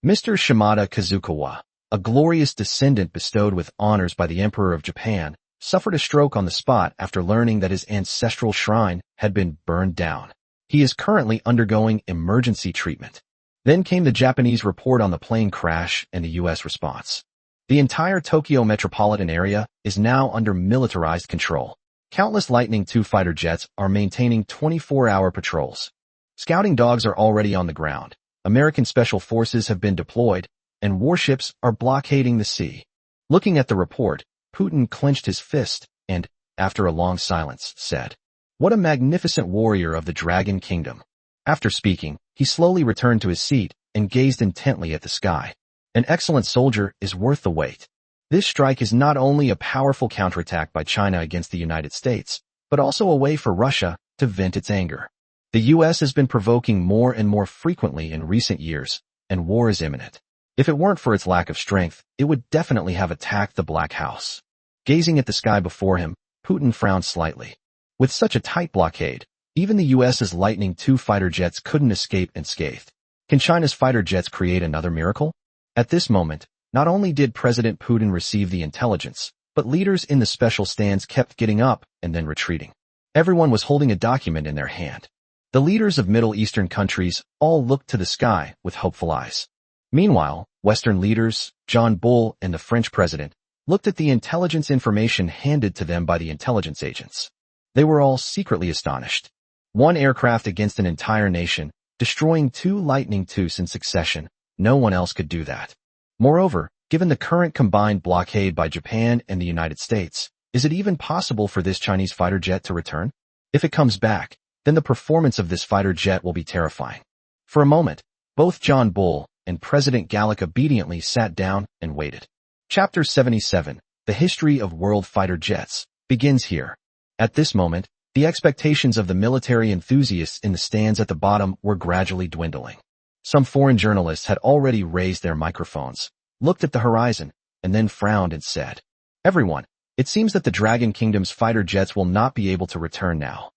Mr. Shimada Kazukawa, a glorious descendant bestowed with honors by the Emperor of Japan, suffered a stroke on the spot after learning that his ancestral shrine had been burned down. He is currently undergoing emergency treatment. Then came the Japanese report on the plane crash and the U.S. response. The entire Tokyo metropolitan area is now under militarized control. Countless Lightning II fighter jets are maintaining 24-hour patrols. Scouting dogs are already on the ground. American special forces have been deployed, and warships are blockading the sea. Looking at the report, Putin clenched his fist and, after a long silence, said, "What a magnificent warrior of the Dragon Kingdom." After speaking, he slowly returned to his seat and gazed intently at the sky. An excellent soldier is worth the wait. This strike is not only a powerful counterattack by China against the United States, but also a way for Russia to vent its anger. The U.S. has been provoking more and more frequently in recent years, and war is imminent. If it weren't for its lack of strength, it would definitely have attacked the Black House. Gazing at the sky before him, Putin frowned slightly. With such a tight blockade, even the U.S.'s Lightning II fighter jets couldn't escape unscathed. Can China's fighter jets create another miracle? At this moment, not only did President Putin receive the intelligence, but leaders in the special stands kept getting up and then retreating. Everyone was holding a document in their hand. The leaders of Middle Eastern countries all looked to the sky with hopeful eyes. Meanwhile, Western leaders, John Bull and the French president, looked at the intelligence information handed to them by the intelligence agents. They were all secretly astonished. One aircraft against an entire nation, destroying 2 Lightning IIs in succession. No one else could do that. Moreover, given the current combined blockade by Japan and the United States, is it even possible for this Chinese fighter jet to return? If it comes back, then the performance of this fighter jet will be terrifying. For a moment, both John Bull and President Gallic obediently sat down and waited. Chapter 77, The History of World Fighter Jets, begins here. At this moment, the expectations of the military enthusiasts in the stands at the bottom were gradually dwindling. Some foreign journalists had already raised their microphones, looked at the horizon, and then frowned and said, "Everyone, it seems that the Dragon Kingdom's fighter jets will not be able to return now.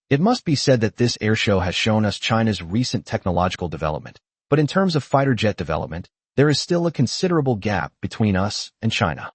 It must be said that this airshow has shown us China's recent technological development, but in terms of fighter jet development, there is still a considerable gap between us and China.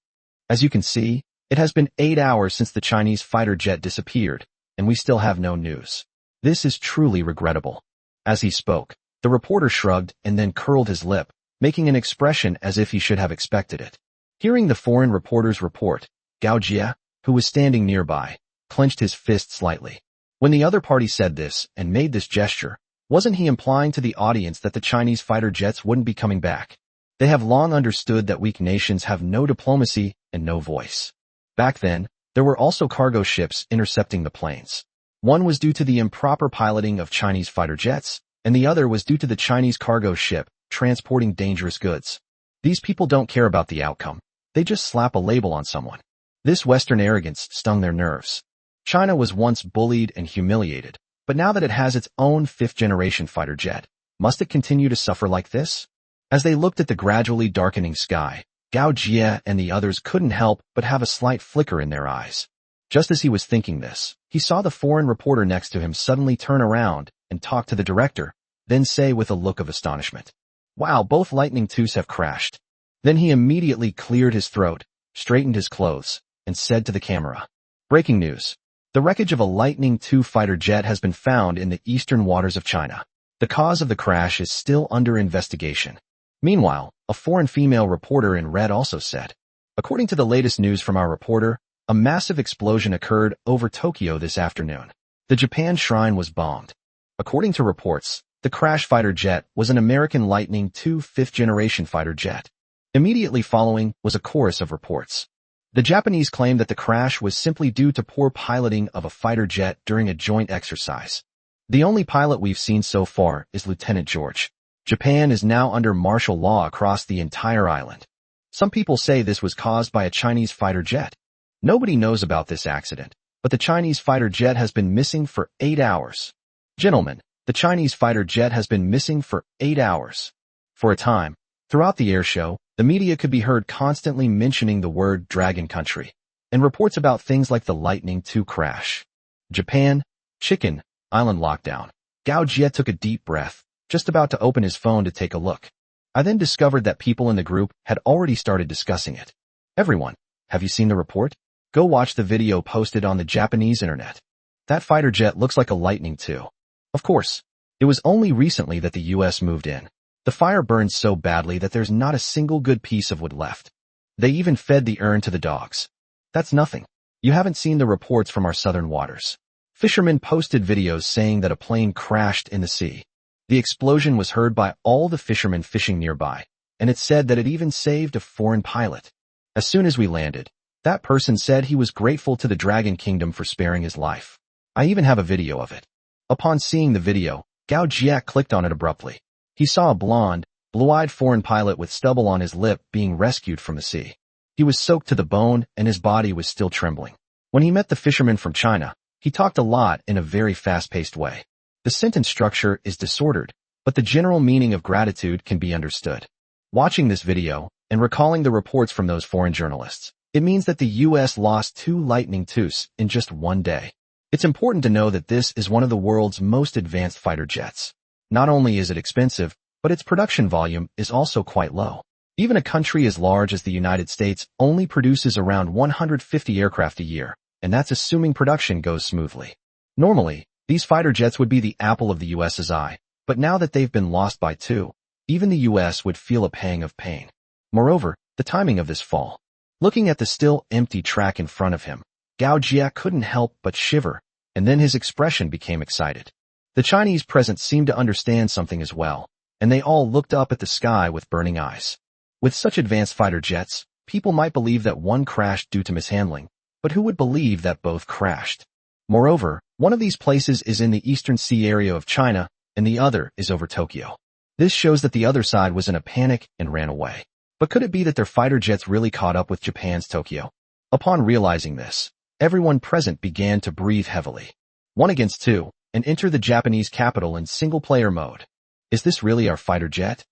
As you can see, it has been 8 hours since the Chinese fighter jet disappeared, and we still have no news. This is truly regrettable." As he spoke, the reporter shrugged and then curled his lip, making an expression as if he should have expected it. Hearing the foreign reporter's report, Gao Jie, who was standing nearby, clenched his fist slightly. When the other party said this and made this gesture, wasn't he implying to the audience that the Chinese fighter jets wouldn't be coming back? They have long understood that weak nations have no diplomacy and no voice. Back then, there were also cargo ships intercepting the planes. One was due to the improper piloting of Chinese fighter jets, and the other was due to the Chinese cargo ship transporting dangerous goods. These people don't care about the outcome. They just slap a label on someone. This Western arrogance stung their nerves. China was once bullied and humiliated, but now that it has its own 5th-generation fighter jet, must it continue to suffer like this? As they looked at the gradually darkening sky, Gao Jie and the others couldn't help but have a slight flicker in their eyes. Just as he was thinking this, he saw the foreign reporter next to him suddenly turn around and talk to the director, then say with a look of astonishment, "Wow, both Lightning IIs have crashed." Then he immediately cleared his throat, straightened his clothes, and said to the camera, "Breaking news. The wreckage of a Lightning II fighter jet has been found in the eastern waters of China. The cause of the crash is still under investigation." Meanwhile, a foreign female reporter in red also said, "According to the latest news from our reporter, a massive explosion occurred over Tokyo this afternoon. The Japan shrine was bombed. According to reports, the crash fighter jet was an American Lightning II 5th-generation fighter jet." Immediately following was a chorus of reports. The Japanese claimed that the crash was simply due to poor piloting of a fighter jet during a joint exercise. "The only pilot we've seen so far is Lieutenant George. Japan is now under martial law across the entire island. Some people say this was caused by a Chinese fighter jet. Nobody knows about this accident, but the Chinese fighter jet has been missing for 8 hours. Gentlemen, the Chinese fighter jet has been missing for 8 hours." For a time, throughout the airshow, the media could be heard constantly mentioning the word Dragon Country, and reports about things like the Lightning II crash. Japan, chicken, island lockdown. Gao Jie took a deep breath, just about to open his phone to take a look. I then discovered that people in the group had already started discussing it. "Everyone, have you seen the report? Go watch the video posted on the Japanese internet. That fighter jet looks like a Lightning II." Of course, it was only recently that the US moved in. The fire burned so badly that there's not a single good piece of wood left. They even fed the urn to the dogs. That's nothing. You haven't seen the reports from our southern waters. Fishermen posted videos saying that a plane crashed in the sea. The explosion was heard by all the fishermen fishing nearby, and it said that it even saved a foreign pilot. As soon as we landed, That person said he was grateful to the Dragon Kingdom for sparing his life. I even have a video of it. Upon seeing the video, Gao Jia clicked on it abruptly. He saw a blonde, blue-eyed foreign pilot with stubble on his lip being rescued from the sea. He was soaked to the bone and his body was still trembling. When he met the fisherman from China, he talked a lot in a very fast-paced way. The sentence structure is disordered, but the general meaning of gratitude can be understood. Watching this video, and recalling the reports from those foreign journalists, it means that the US lost 2 Lightning IIs in just one day. It's important to know that this is one of the world's most advanced fighter jets. Not only is it expensive, but its production volume is also quite low. Even a country as large as the United States only produces around 150 aircraft a year, and that's assuming production goes smoothly. Normally, these fighter jets would be the apple of the US's eye, but now that they've been lost by 2, even the US would feel a pang of pain. Moreover, the timing of this fall. Looking at the still empty track in front of him, Gao Jia couldn't help but shiver, and then his expression became excited. The Chinese present seemed to understand something as well, and they all looked up at the sky with burning eyes. With such advanced fighter jets, people might believe that one crashed due to mishandling, but who would believe that both crashed? Moreover, one of these places is in the Eastern Sea area of China, and the other is over Tokyo. This shows that the other side was in a panic and ran away. But could it be that their fighter jets really caught up with Japan's Tokyo? Upon realizing this, everyone present began to breathe heavily. 1 against 2, and enter the Japanese capital in single-player mode. Is this really our fighter jet?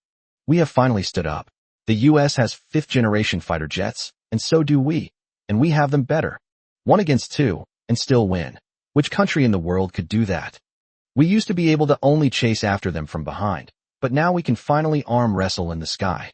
We have finally stood up. The US has 5th-generation fighter jets, and so do we, and we have them better. 1 against 2, and still win. Which country in the world could do that? We used to be able to only chase after them from behind, but now we can finally arm wrestle in the sky.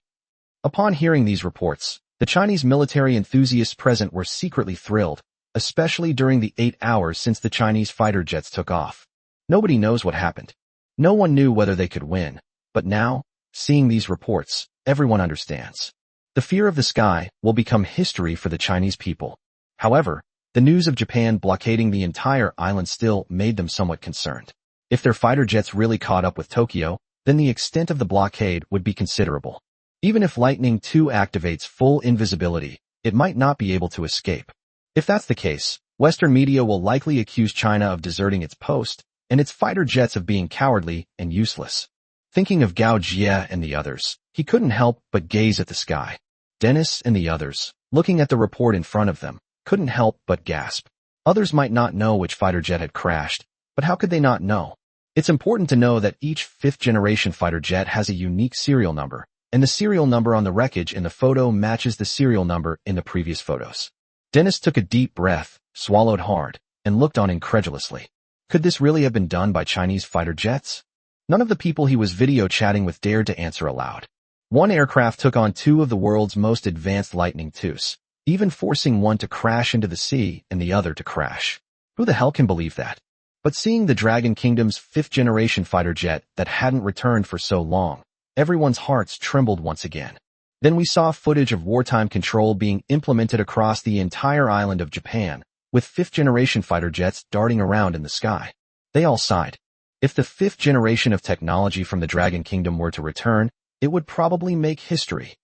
Upon hearing these reports, the Chinese military enthusiasts present were secretly thrilled, especially during the 8 hours since the Chinese fighter jets took off. Nobody knows what happened. No one knew whether they could win, but now, seeing these reports, everyone understands. The fear of the sky will become history for the Chinese people. However, the news of Japan blockading the entire island still made them somewhat concerned. If their fighter jets really caught up with Tokyo, then the extent of the blockade would be considerable. Even if Lightning II activates full invisibility, it might not be able to escape. If that's the case, Western media will likely accuse China of deserting its post, and its fighter jets of being cowardly and useless. Thinking of Gao Jia and the others, he couldn't help but gaze at the sky. Dennis and the others, looking at the report in front of them, couldn't help but gasp. Others might not know which fighter jet had crashed, but how could they not know? It's important to know that each 5th-generation fighter jet has a unique serial number, and the serial number on the wreckage in the photo matches the serial number in the previous photos. Dennis took a deep breath, swallowed hard, and looked on incredulously. Could this really have been done by Chinese fighter jets? None of the people he was video chatting with dared to answer aloud. 1 aircraft took on 2 of the world's most advanced Lightning IIs, even forcing one to crash into the sea and the other to crash. Who the hell can believe that? But seeing the Dragon Kingdom's 5th-generation fighter jet that hadn't returned for so long, everyone's hearts trembled once again. Then we saw footage of wartime control being implemented across the entire island of Japan, with 5th-generation fighter jets darting around in the sky. They all sighed. If the 5th generation of technology from the Dragon Kingdom were to return, it would probably make history.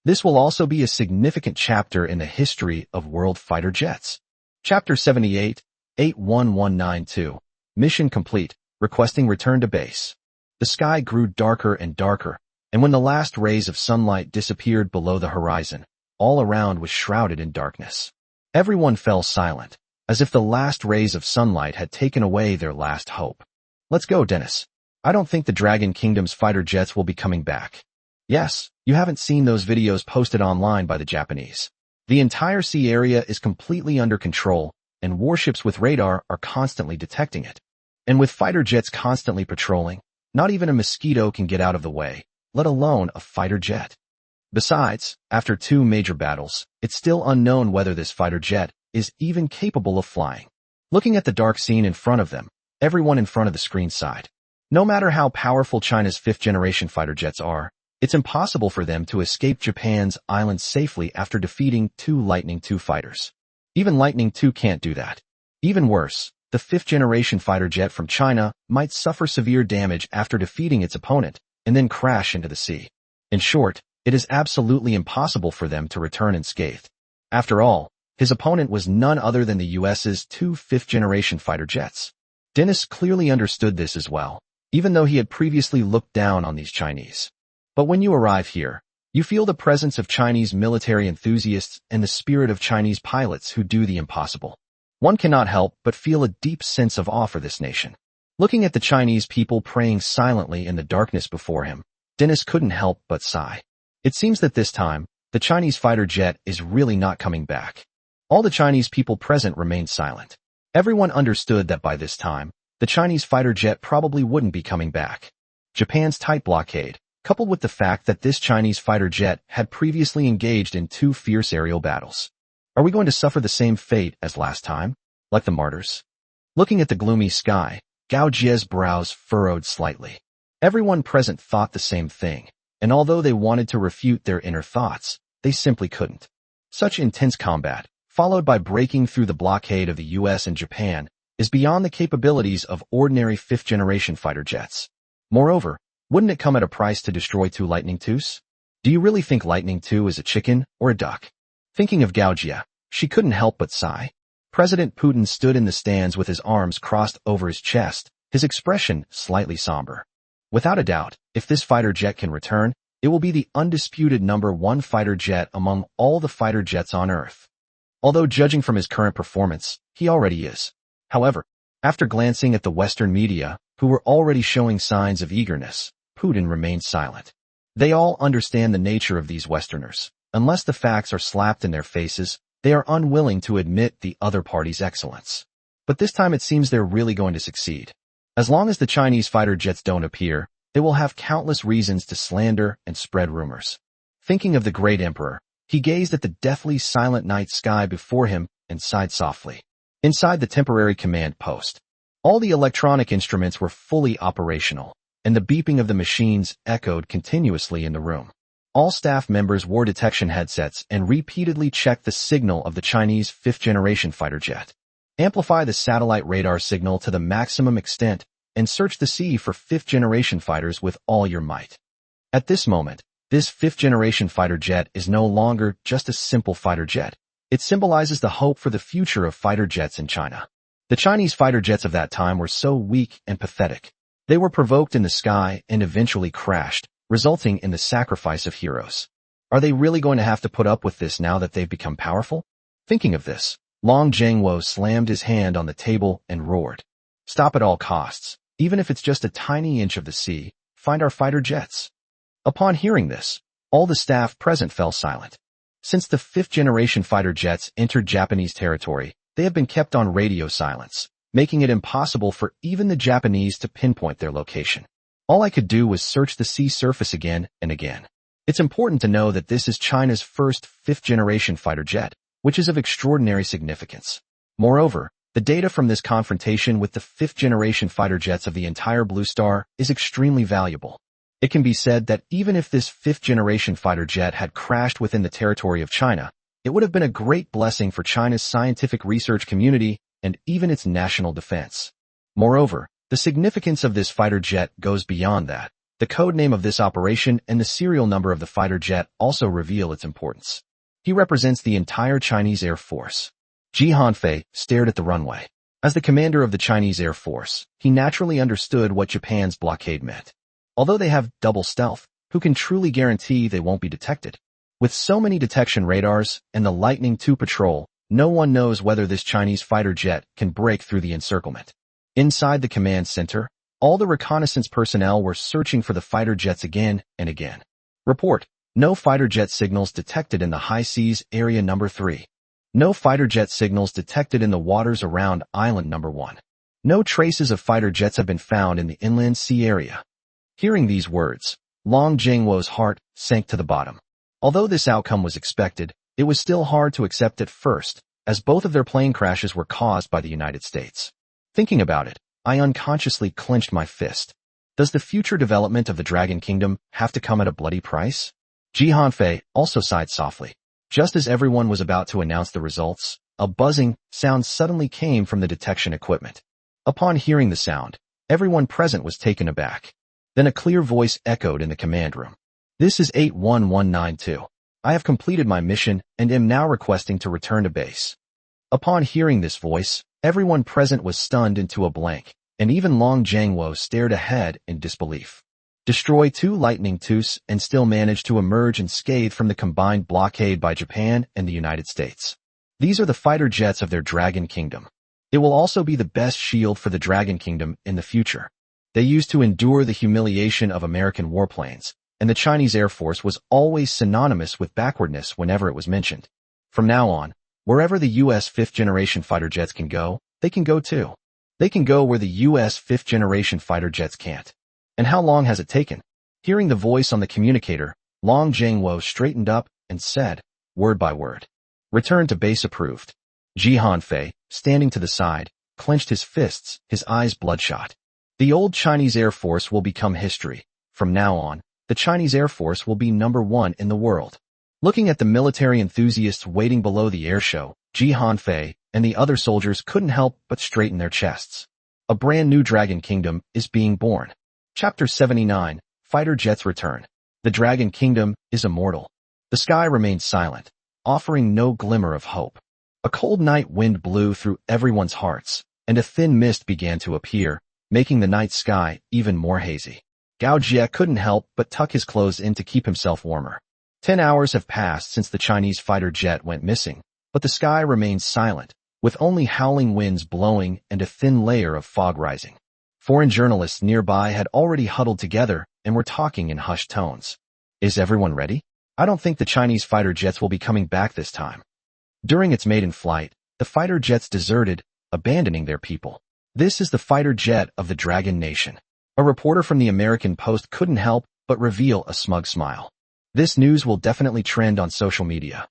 This will also be a significant chapter in the history of world fighter jets. Chapter 78, 81192. Mission complete, requesting return to base. The sky grew darker and darker, and when the last rays of sunlight disappeared below the horizon, all around was shrouded in darkness. Everyone fell silent, as if the last rays of sunlight had taken away their last hope. Let's go, Dennis. I don't think the Dragon Kingdom's fighter jets will be coming back. Yes, you haven't seen those videos posted online by the Japanese. The entire sea area is completely under control, and warships with radar are constantly detecting it. And with fighter jets constantly patrolling, not even a mosquito can get out of the way, let alone a fighter jet. Besides, after 2 major battles, it's still unknown whether this fighter jet is even capable of flying. Looking at the dark scene in front of them, everyone in front of the screen sighed. No matter how powerful China's 5th-generation fighter jets are, it's impossible for them to escape Japan's island safely after defeating 2 Lightning II fighters. Even Lightning II can't do that. Even worse, the 5th-generation fighter jet from China might suffer severe damage after defeating its opponent, and then crash into the sea. In short, it is absolutely impossible for them to return unscathed. After all, His opponent was none other than the US's two fifth-generation fighter jets. Dennis clearly understood this as well, even though he had previously looked down on these Chinese. But when you arrive here, you feel the presence of Chinese military enthusiasts and the spirit of Chinese pilots who do the impossible. One cannot help but feel a deep sense of awe for this nation. Looking at the Chinese people praying silently in the darkness before him, Dennis couldn't help but sigh. It seems that this time, the Chinese fighter jet is really not coming back. All the Chinese people present remained silent. Everyone understood that by this time, the Chinese fighter jet probably wouldn't be coming back. Japan's tight blockade, coupled with the fact that this Chinese fighter jet had previously engaged in two fierce aerial battles. Are we going to suffer the same fate as last time, like the martyrs? Looking at the gloomy sky, Gao Jie's brows furrowed slightly. Everyone present thought the same thing, and although they wanted to refute their inner thoughts, they simply couldn't. Such intense combat, followed by breaking through the blockade of the US and Japan, is beyond the capabilities of ordinary fifth-generation fighter jets. Moreover, wouldn't it come at a price to destroy two Lightning IIs? Do you really think Lightning II is a chicken or a duck? Thinking of Gao Jie, she couldn't help but sigh. President Putin stood in the stands with his arms crossed over his chest, his expression slightly somber. Without a doubt, if this fighter jet can return, it will be the undisputed #1 fighter jet among all the fighter jets on Earth. Although judging from his current performance, he already is. However, after glancing at the Western media, who were already showing signs of eagerness, Putin remained silent. They all understand the nature of these Westerners. Unless the facts are slapped in their faces, they are unwilling to admit the other party's excellence. But this time it seems they're really going to succeed. As long as the Chinese fighter jets don't appear, they will have countless reasons to slander and spread rumors. Thinking of the great emperor, he gazed at the deathly silent night sky before him and sighed softly. Inside the temporary command post, all the electronic instruments were fully operational, and the beeping of the machines echoed continuously in the room. All staff members wore detection headsets and repeatedly checked the signal of the Chinese fifth-generation fighter jet. Amplify the satellite radar signal to the maximum extent and search the sea for fifth-generation fighters with all your might. At this moment, this fifth-generation fighter jet is no longer just a simple fighter jet. It symbolizes the hope for the future of fighter jets in China. The Chinese fighter jets of that time were so weak and pathetic. They were provoked in the sky and eventually crashed, resulting in the sacrifice of heroes. Are they really going to have to put up with this now that they've become powerful? Thinking of this, Long Zhengwo slammed his hand on the table and roared. Stop at all costs, even if it's just a tiny inch of the sea, find our fighter jets. Upon hearing this, all the staff present fell silent. Since the fifth-generation fighter jets entered Japanese territory, they have been kept on radio silence, making it impossible for even the Japanese to pinpoint their location. All I could do was search the sea surface again and again. It's important to know that this is China's first fifth-generation fighter jet, which is of extraordinary significance. Moreover, the data from this confrontation with the fifth-generation fighter jets of the entire Blue Star is extremely valuable. It can be said that even if this fifth-generation fighter jet had crashed within the territory of China, it would have been a great blessing for China's scientific research community and even its national defense. Moreover, the significance of this fighter jet goes beyond that. The code name of this operation and the serial number of the fighter jet also reveal its importance. He represents the entire Chinese Air Force. Ji Hanfei stared at the runway. As the commander of the Chinese Air Force, he naturally understood what Japan's blockade meant. Although they have double stealth, who can truly guarantee they won't be detected? With so many detection radars and the Lightning II patrol, no one knows whether this Chinese fighter jet can break through the encirclement. Inside the command center, all the reconnaissance personnel were searching for the fighter jets again and again. Report: no fighter jet signals detected in the high seas area number 3. No fighter jet signals detected in the waters around island number 1. No traces of fighter jets have been found in the inland sea area. Hearing these words, Long Zhengwo's heart sank to the bottom. Although this outcome was expected, it was still hard to accept at first, as both of their plane crashes were caused by the United States. Thinking about it, I unconsciously clenched my fist. Does the future development of the Dragon Kingdom have to come at a bloody price? Ji Hanfei also sighed softly. Just as everyone was about to announce the results, a buzzing sound suddenly came from the detection equipment. Upon hearing the sound, everyone present was taken aback. Then a clear voice echoed in the command room. This is 81192. I have completed my mission and am now requesting to return to base. Upon hearing this voice, everyone present was stunned into a blank, and even Long Jiangwo stared ahead in disbelief. Destroy 2 Lightning IIs and still manage to emerge unscathed from the combined blockade by Japan and the United States. These are the fighter jets of their Dragon Kingdom. It will also be the best shield for the Dragon Kingdom in the future. They used to endure the humiliation of American warplanes, and the Chinese Air Force was always synonymous with backwardness whenever it was mentioned. From now on, wherever the U.S. fifth-generation fighter jets can go, they can go too. They can go where the U.S. fifth-generation fighter jets can't. And how long has it taken? Hearing the voice on the communicator, Long Jiangwo straightened up and said, word by word, "Return to base approved." Ji Hanfei, standing to the side, clenched his fists, his eyes bloodshot. The old Chinese Air Force will become history. From now on, the Chinese Air Force will be #1 in the world. Looking at the military enthusiasts waiting below the airshow, Ji Hanfei and the other soldiers couldn't help but straighten their chests. A brand new Dragon Kingdom is being born. Chapter 79, Fighter Jets Return. The Dragon Kingdom is immortal. The sky remained silent, offering no glimmer of hope. A cold night wind blew through everyone's hearts, and a thin mist began to appear, making the night sky even more hazy. Gao Jie couldn't help but tuck his clothes in to keep himself warmer. 10 hours have passed since the Chinese fighter jet went missing, but the sky remains silent, with only howling winds blowing and a thin layer of fog rising. Foreign journalists nearby had already huddled together and were talking in hushed tones. Is everyone ready? I don't think the Chinese fighter jets will be coming back this time. During its maiden flight, the fighter jets deserted, abandoning their people. This is the fighter jet of the Dragon Nation. A reporter from the American Post couldn't help but reveal a smug smile. This news will definitely trend on social media.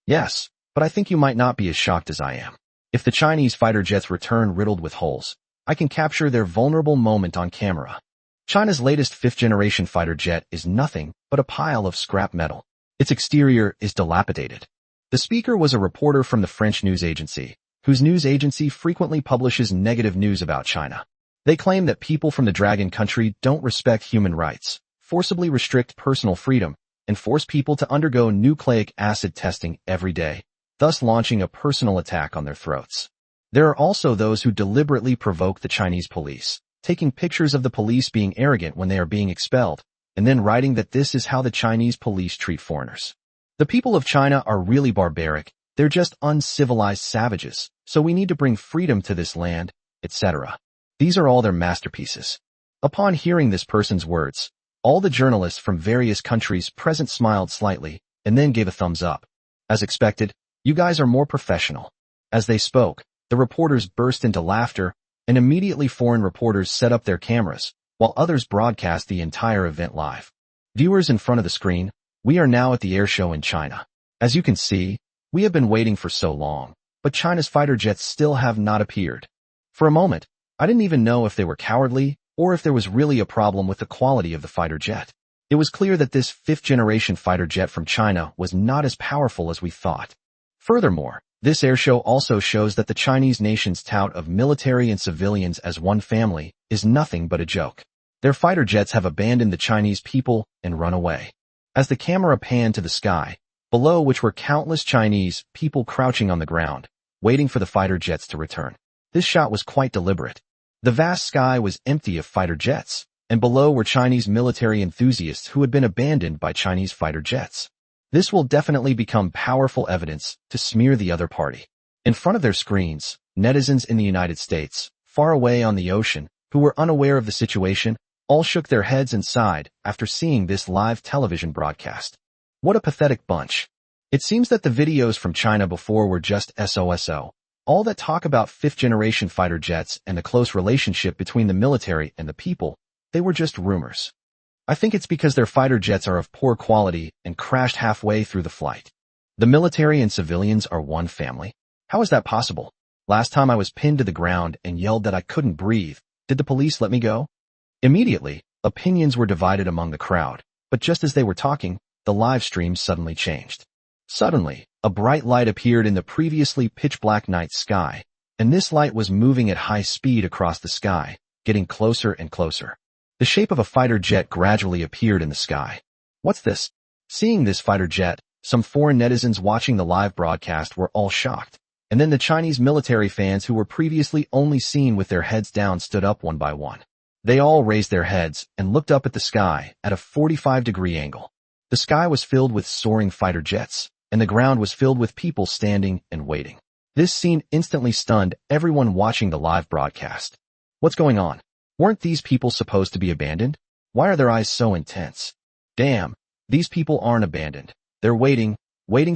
Yes, but I think you might not be as shocked as I am. If the Chinese fighter jets return riddled with holes, I can capture their vulnerable moment on camera. China's latest fifth-generation fighter jet is nothing but a pile of scrap metal. Its exterior is dilapidated. The speaker was a reporter from the French news agency, whose news agency frequently publishes negative news about China. They claim that people from the Dragon Country don't respect human rights, forcibly restrict personal freedom, and force people to undergo nucleic acid testing every day, thus launching a personal attack on their throats. There are also those who deliberately provoke the Chinese police, taking pictures of the police being arrogant when they are being expelled, and then writing that this is how the Chinese police treat foreigners. The people of China are really barbaric, they're just uncivilized savages, so we need to bring freedom to this land, etc. These are all their masterpieces. Upon hearing this person's words, all the journalists from various countries present smiled slightly, and then gave a thumbs up. As expected, you guys are more professional. As they spoke, the reporters burst into laughter, and immediately foreign reporters set up their cameras, while others broadcast the entire event live. Viewers in front of the screen, we are now at the airshow in China. As you can see, we have been waiting for so long, but China's fighter jets still have not appeared. For a moment, I didn't even know if they were cowardly or if there was really a problem with the quality of the fighter jet. It was clear that this fifth-generation fighter jet from China was not as powerful as we thought. Furthermore, this airshow also shows that the Chinese nation's tout of military and civilians as one family is nothing but a joke. Their fighter jets have abandoned the Chinese people and run away. As the camera panned to the sky, below which were countless Chinese people crouching on the ground, waiting for the fighter jets to return. This shot was quite deliberate. The vast sky was empty of fighter jets, and below were Chinese military enthusiasts who had been abandoned by Chinese fighter jets. This will definitely become powerful evidence to smear the other party. In front of their screens, netizens in the United States, far away on the ocean, who were unaware of the situation, all shook their heads and sighed after seeing this live television broadcast. What a pathetic bunch. It seems that the videos from China before were just SOSO. All that talk about fifth-generation fighter jets and the close relationship between the military and the people, they were just rumors. I think it's because their fighter jets are of poor quality and crashed halfway through the flight. The military and civilians are one family. How is that possible? Last time I was pinned to the ground and yelled that I couldn't breathe. Did the police let me go? Immediately, opinions were divided among the crowd, but just as they were talking, the live stream suddenly changed. Suddenly, a bright light appeared in the previously pitch-black night sky, and this light was moving at high speed across the sky, getting closer and closer. The shape of a fighter jet gradually appeared in the sky. What's this? Seeing this fighter jet, Some foreign netizens watching the live broadcast were all shocked. And then the Chinese military fans who were previously only seen with their heads down stood up one by one. They all raised their heads and looked up at the sky at a 45-degree angle. The sky was filled with soaring fighter jets, and the ground was filled with people standing and waiting. This scene instantly stunned everyone watching the live broadcast. What's going on? Weren't these people supposed to be abandoned? Why are their eyes so intense? Damn, these people aren't abandoned. They're waiting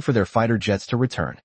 for their fighter jets to return.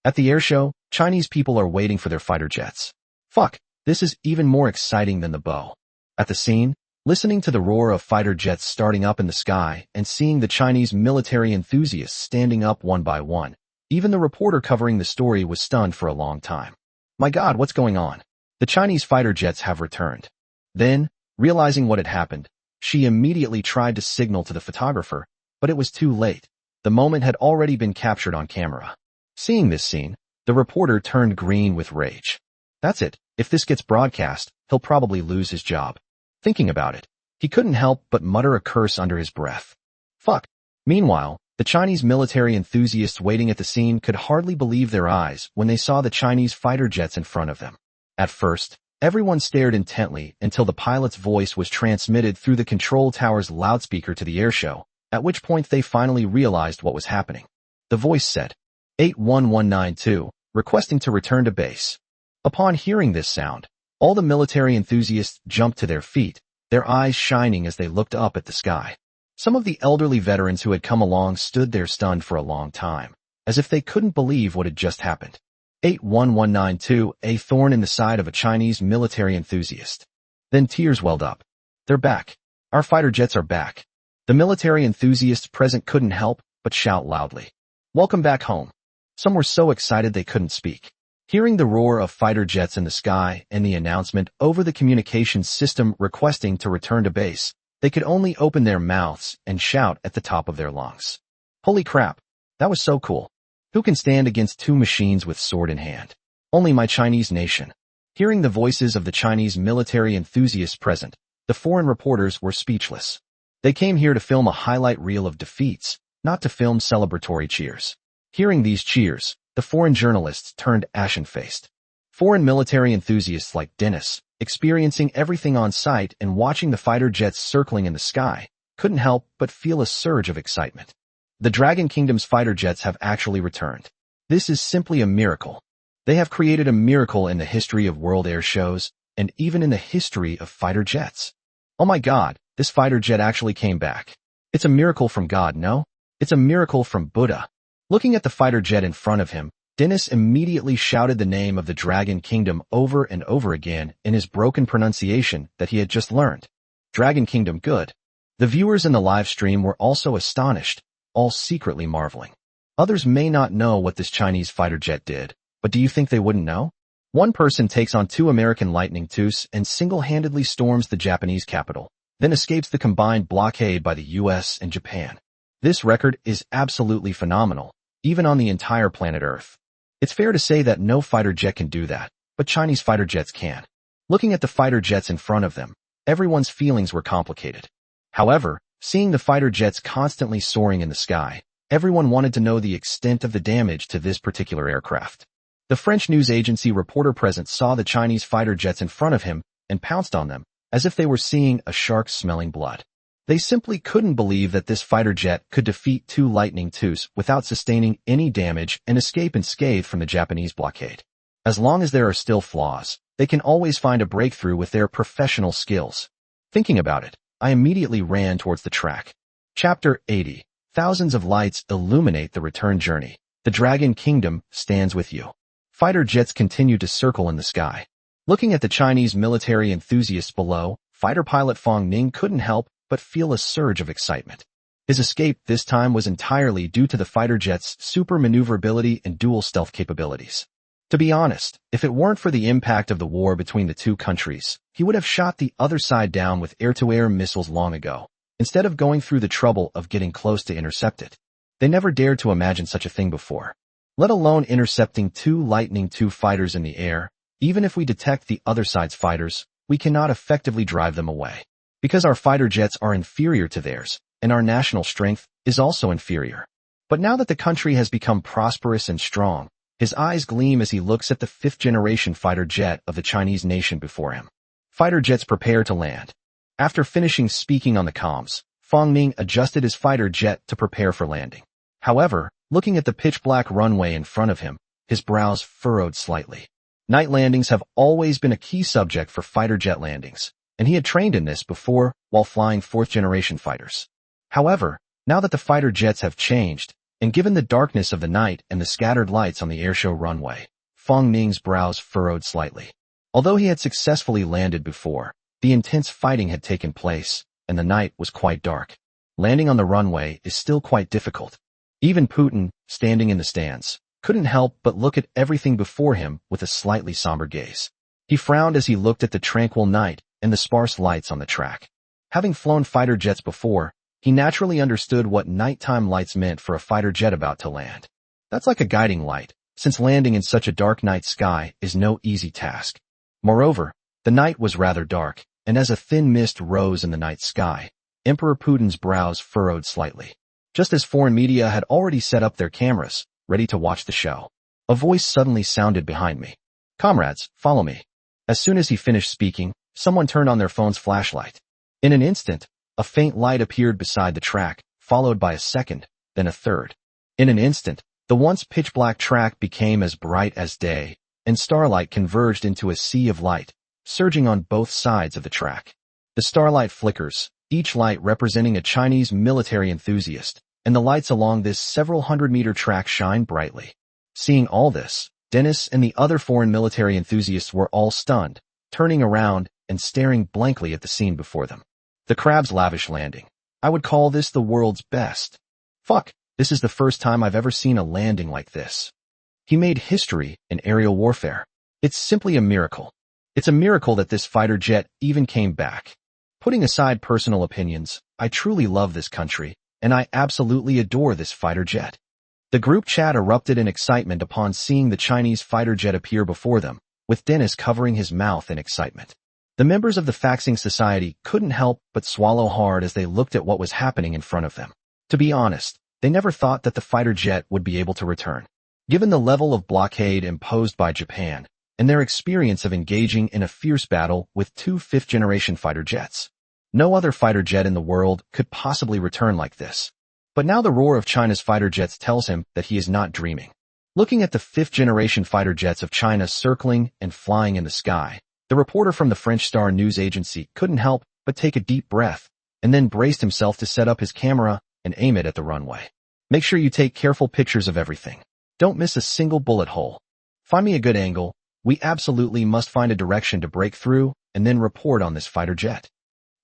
At the airshow, Chinese people are waiting for their fighter jets. Fuck, this is even more exciting than the bow. At the scene, listening to the roar of fighter jets starting up in the sky and seeing the Chinese military enthusiasts standing up one by one, even the reporter covering the story was stunned for a long time. My God, what's going on? The Chinese fighter jets have returned. Then, realizing what had happened, she immediately tried to signal to the photographer, but it was too late. The moment had already been captured on camera. Seeing this scene, the reporter turned green with rage. That's it. If this gets broadcast, he'll probably lose his job. Thinking about it, he couldn't help but mutter a curse under his breath. Fuck. Meanwhile, the Chinese military enthusiasts waiting at the scene could hardly believe their eyes when they saw the Chinese fighter jets in front of them. At first, everyone stared intently until the pilot's voice was transmitted through the control tower's loudspeaker to the airshow, at which point they finally realized what was happening. The voice said, 81192, requesting to return to base. Upon hearing this sound, all the military enthusiasts jumped to their feet, their eyes shining as they looked up at the sky. Some of the elderly veterans who had come along stood there stunned for a long time, as if they couldn't believe what had just happened. 81192, a thorn in the side of a Chinese military enthusiast. Then tears welled up. They're back. Our fighter jets are back. The military enthusiasts present couldn't help but shout loudly. Welcome back home. Some were so excited they couldn't speak. Hearing the roar of fighter jets in the sky and the announcement over the communications system requesting to return to base, they could only open their mouths and shout at the top of their lungs. Holy crap, that was so cool. Who can stand against two machines with sword in hand? Only my Chinese nation. Hearing the voices of the Chinese military enthusiasts present, the foreign reporters were speechless. They came here to film a highlight reel of defeats, not to film celebratory cheers. Hearing these cheers, the foreign journalists turned ashen-faced. Foreign military enthusiasts like Dennis, experiencing everything on sight and watching the fighter jets circling in the sky, couldn't help but feel a surge of excitement. The Dragon Kingdom's fighter jets have actually returned. This is simply a miracle. They have created a miracle in the history of world air shows, and even in the history of fighter jets. Oh my God, this fighter jet actually came back. It's a miracle from God, no? It's a miracle from Buddha. Looking at the fighter jet in front of him, Dennis immediately shouted the name of the Dragon Kingdom over and over again in his broken pronunciation that he had just learned. Dragon Kingdom, good. The viewers in the live stream were also astonished, all secretly marveling. Others may not know what this Chinese fighter jet did, but do you think they wouldn't know? One person takes on two American Lightning IIs and single-handedly storms the Japanese capital, then escapes the combined blockade by the US and Japan. This record is absolutely phenomenal, even on the entire planet Earth. It's fair to say that no fighter jet can do that, but Chinese fighter jets can. Looking at the fighter jets in front of them, everyone's feelings were complicated. However, seeing the fighter jets constantly soaring in the sky, everyone wanted to know the extent of the damage to this particular aircraft. The French news agency reporter present saw the Chinese fighter jets in front of him and pounced on them, as if they were seeing a shark smelling blood. They simply couldn't believe that this fighter jet could defeat two Lightning IIs without sustaining any damage and escape unscathed from the Japanese blockade. As long as there are still flaws, they can always find a breakthrough with their professional skills. Thinking about it, I immediately ran towards the track. Chapter 80. Thousands of lights illuminate the return journey. The Dragon Kingdom stands with you. Fighter jets continue to circle in the sky. Looking at the Chinese military enthusiasts below, fighter pilot Fong Ning couldn't help but feel a surge of excitement. His escape this time was entirely due to the fighter jet's super maneuverability and dual stealth capabilities. To be honest, if it weren't for the impact of the war between the two countries, he would have shot the other side down with air-to-air missiles long ago, instead of going through the trouble of getting close to intercept it. They never dared to imagine such a thing before, let alone intercepting two Lightning II fighters in the air. Even if we detect the other side's fighters, we cannot effectively drive them away, because our fighter jets are inferior to theirs, and our national strength is also inferior. But now that the country has become prosperous and strong, his eyes gleam as he looks at the fifth-generation fighter jet of the Chinese nation before him. Fighter jets prepare to land. After finishing speaking on the comms, Fang Ming adjusted his fighter jet to prepare for landing. However, looking at the pitch-black runway in front of him, his brows furrowed slightly. Night landings have always been a key subject for fighter jet landings, and he had trained in this before while flying fourth-generation fighters. However, now that the fighter jets have changed, and given the darkness of the night and the scattered lights on the airshow runway, Fang Ming's brows furrowed slightly. Although he had successfully landed before, the intense fighting had taken place, and the night was quite dark. Landing on the runway is still quite difficult. Even Putin, standing in the stands, couldn't help but look at everything before him with a slightly somber gaze. He frowned as he looked at the tranquil night and the sparse lights on the track. Having flown fighter jets before, he naturally understood what nighttime lights meant for a fighter jet about to land. That's like a guiding light, since landing in such a dark night sky is no easy task. Moreover, the night was rather dark, and as a thin mist rose in the night sky, Emperor Putin's brows furrowed slightly. Just as foreign media had already set up their cameras, ready to watch the show, a voice suddenly sounded behind me. "Comrades, follow me." As soon as he finished speaking, someone turned on their phone's flashlight. In an instant, a faint light appeared beside the track, followed by a second, then a third. In an instant, the once pitch-black track became as bright as day, and starlight converged into a sea of light, surging on both sides of the track. The starlight flickers, each light representing a Chinese military enthusiast, and the lights along this several hundred-meter track shine brightly. Seeing all this, Dennis and the other foreign military enthusiasts were all stunned, turning around and staring blankly at the scene before them. The crab's lavish landing. I would call this the world's best. Fuck, this is the first time I've ever seen a landing like this. He made history in aerial warfare. It's simply a miracle. It's a miracle that this fighter jet even came back. Putting aside personal opinions, I truly love this country, and I absolutely adore this fighter jet. The group chat erupted in excitement upon seeing the Chinese fighter jet appear before them, with Dennis covering his mouth in excitement. The members of the Faxing Society couldn't help but swallow hard as they looked at what was happening in front of them. To be honest, they never thought that the fighter jet would be able to return. Given the level of blockade imposed by Japan, and their experience of engaging in a fierce battle with two fifth-generation fighter jets, no other fighter jet in the world could possibly return like this. But now the roar of China's fighter jets tells him that he is not dreaming. Looking at the fifth-generation fighter jets of China circling and flying in the sky, the reporter from the French Star news agency couldn't help but take a deep breath, and then braced himself to set up his camera and aim it at the runway. Make sure you take careful pictures of everything. Don't miss a single bullet hole. Find me a good angle. We absolutely must find a direction to break through and then report on this fighter jet.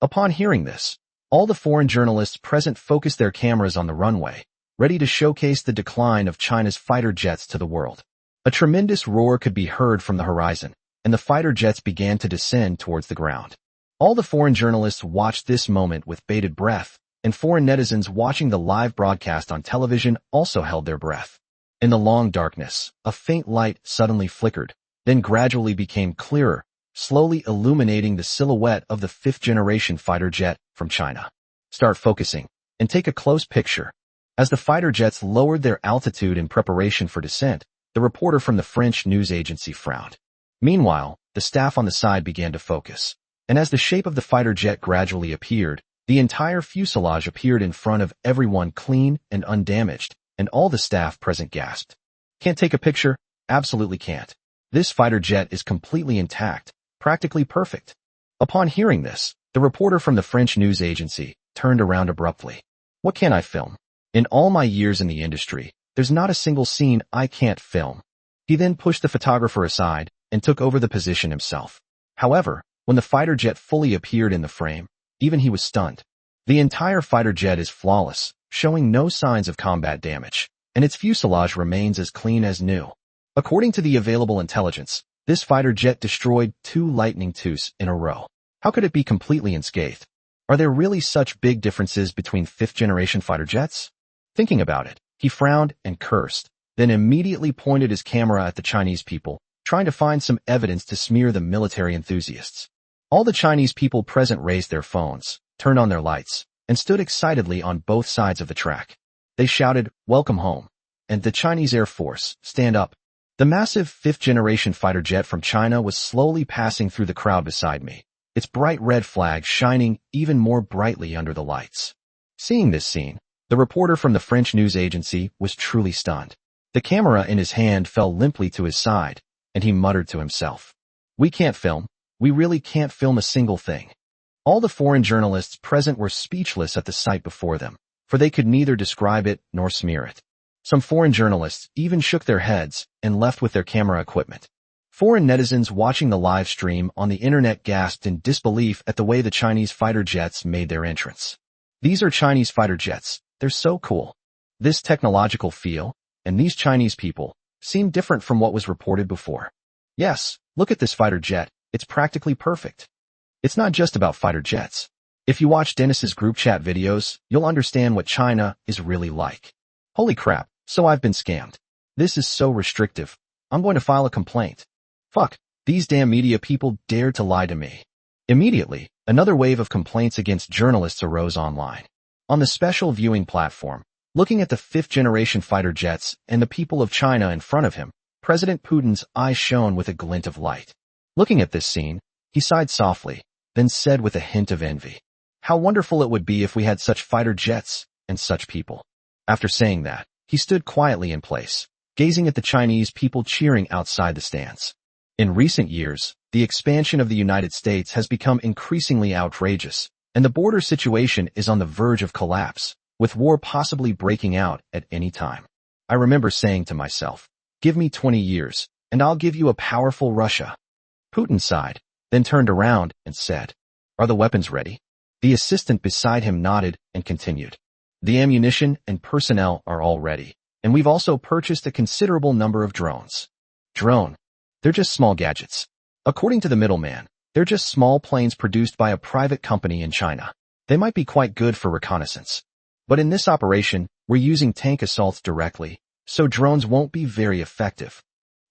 Upon hearing this, all the foreign journalists present focused their cameras on the runway, ready to showcase the decline of China's fighter jets to the world. A tremendous roar could be heard from the horizon, and the fighter jets began to descend towards the ground. All the foreign journalists watched this moment with bated breath, and foreign netizens watching the live broadcast on television also held their breath. In the long darkness, a faint light suddenly flickered, then gradually became clearer, slowly illuminating the silhouette of the fifth-generation fighter jet from China. Start focusing, and take a close picture. As the fighter jets lowered their altitude in preparation for descent, the reporter from the French news agency frowned. Meanwhile, the staff on the side began to focus, and as the shape of the fighter jet gradually appeared, the entire fuselage appeared in front of everyone clean and undamaged, and all the staff present gasped. Can't take a picture? Absolutely can't. This fighter jet is completely intact, practically perfect. Upon hearing this, the reporter from the French news agency turned around abruptly. What can I film? In all my years in the industry, there's not a single scene I can't film. He then pushed the photographer aside and took over the position himself. However, when the fighter jet fully appeared in the frame, even he was stunned. The entire fighter jet is flawless, showing no signs of combat damage, and its fuselage remains as clean as new. According to the available intelligence, this fighter jet destroyed 2 Lightning IIs in a row. How could it be completely unscathed? Are there really such big differences between fifth-generation fighter jets? Thinking about it, he frowned and cursed, then immediately pointed his camera at the Chinese people, trying to find some evidence to smear the military enthusiasts. All the Chinese people present raised their phones, turned on their lights, and stood excitedly on both sides of the track. They shouted, "Welcome home." And the Chinese Air Force, stand up. The massive fifth-generation fighter jet from China was slowly passing through the crowd beside me, its bright red flag shining even more brightly under the lights. Seeing this scene, the reporter from the French news agency was truly stunned. The camera in his hand fell limply to his side, and he muttered to himself, "We can't film. We really can't film a single thing." All the foreign journalists present were speechless at the sight before them, for they could neither describe it nor smear it. Some foreign journalists even shook their heads and left with their camera equipment. Foreign netizens watching the live stream on the internet gasped in disbelief at the way the Chinese fighter jets made their entrance. These are Chinese fighter jets. They're so cool. This technological feel, and these Chinese people, seem different from what was reported before. Yes, look at this fighter jet. It's practically perfect. It's not just about fighter jets. If you watch Dennis's group chat videos, you'll understand what China is really like. Holy crap, so I've been scammed. This is so restrictive. I'm going to file a complaint. Fuck, these damn media people dared to lie to me. Immediately, another wave of complaints against journalists arose online. On the special viewing platform, looking at the fifth-generation fighter jets and the people of China in front of him, President Putin's eyes shone with a glint of light. Looking at this scene, he sighed softly, then said with a hint of envy, "How wonderful it would be if we had such fighter jets and such people." After saying that, he stood quietly in place, gazing at the Chinese people cheering outside the stands. In recent years, the expansion of the United States has become increasingly outrageous, and the border situation is on the verge of collapse, with war possibly breaking out at any time. I remember saying to myself, "Give me 20 years, and I'll give you a powerful Russia." Putin sighed, then turned around and said, "Are the weapons ready?" The assistant beside him nodded and continued, "The ammunition and personnel are all ready, and we've also purchased a considerable number of drones." Drone. They're just small gadgets. According to the middleman, they're just small planes produced by a private company in China. They might be quite good for reconnaissance. But in this operation, we're using tank assaults directly, so drones won't be very effective.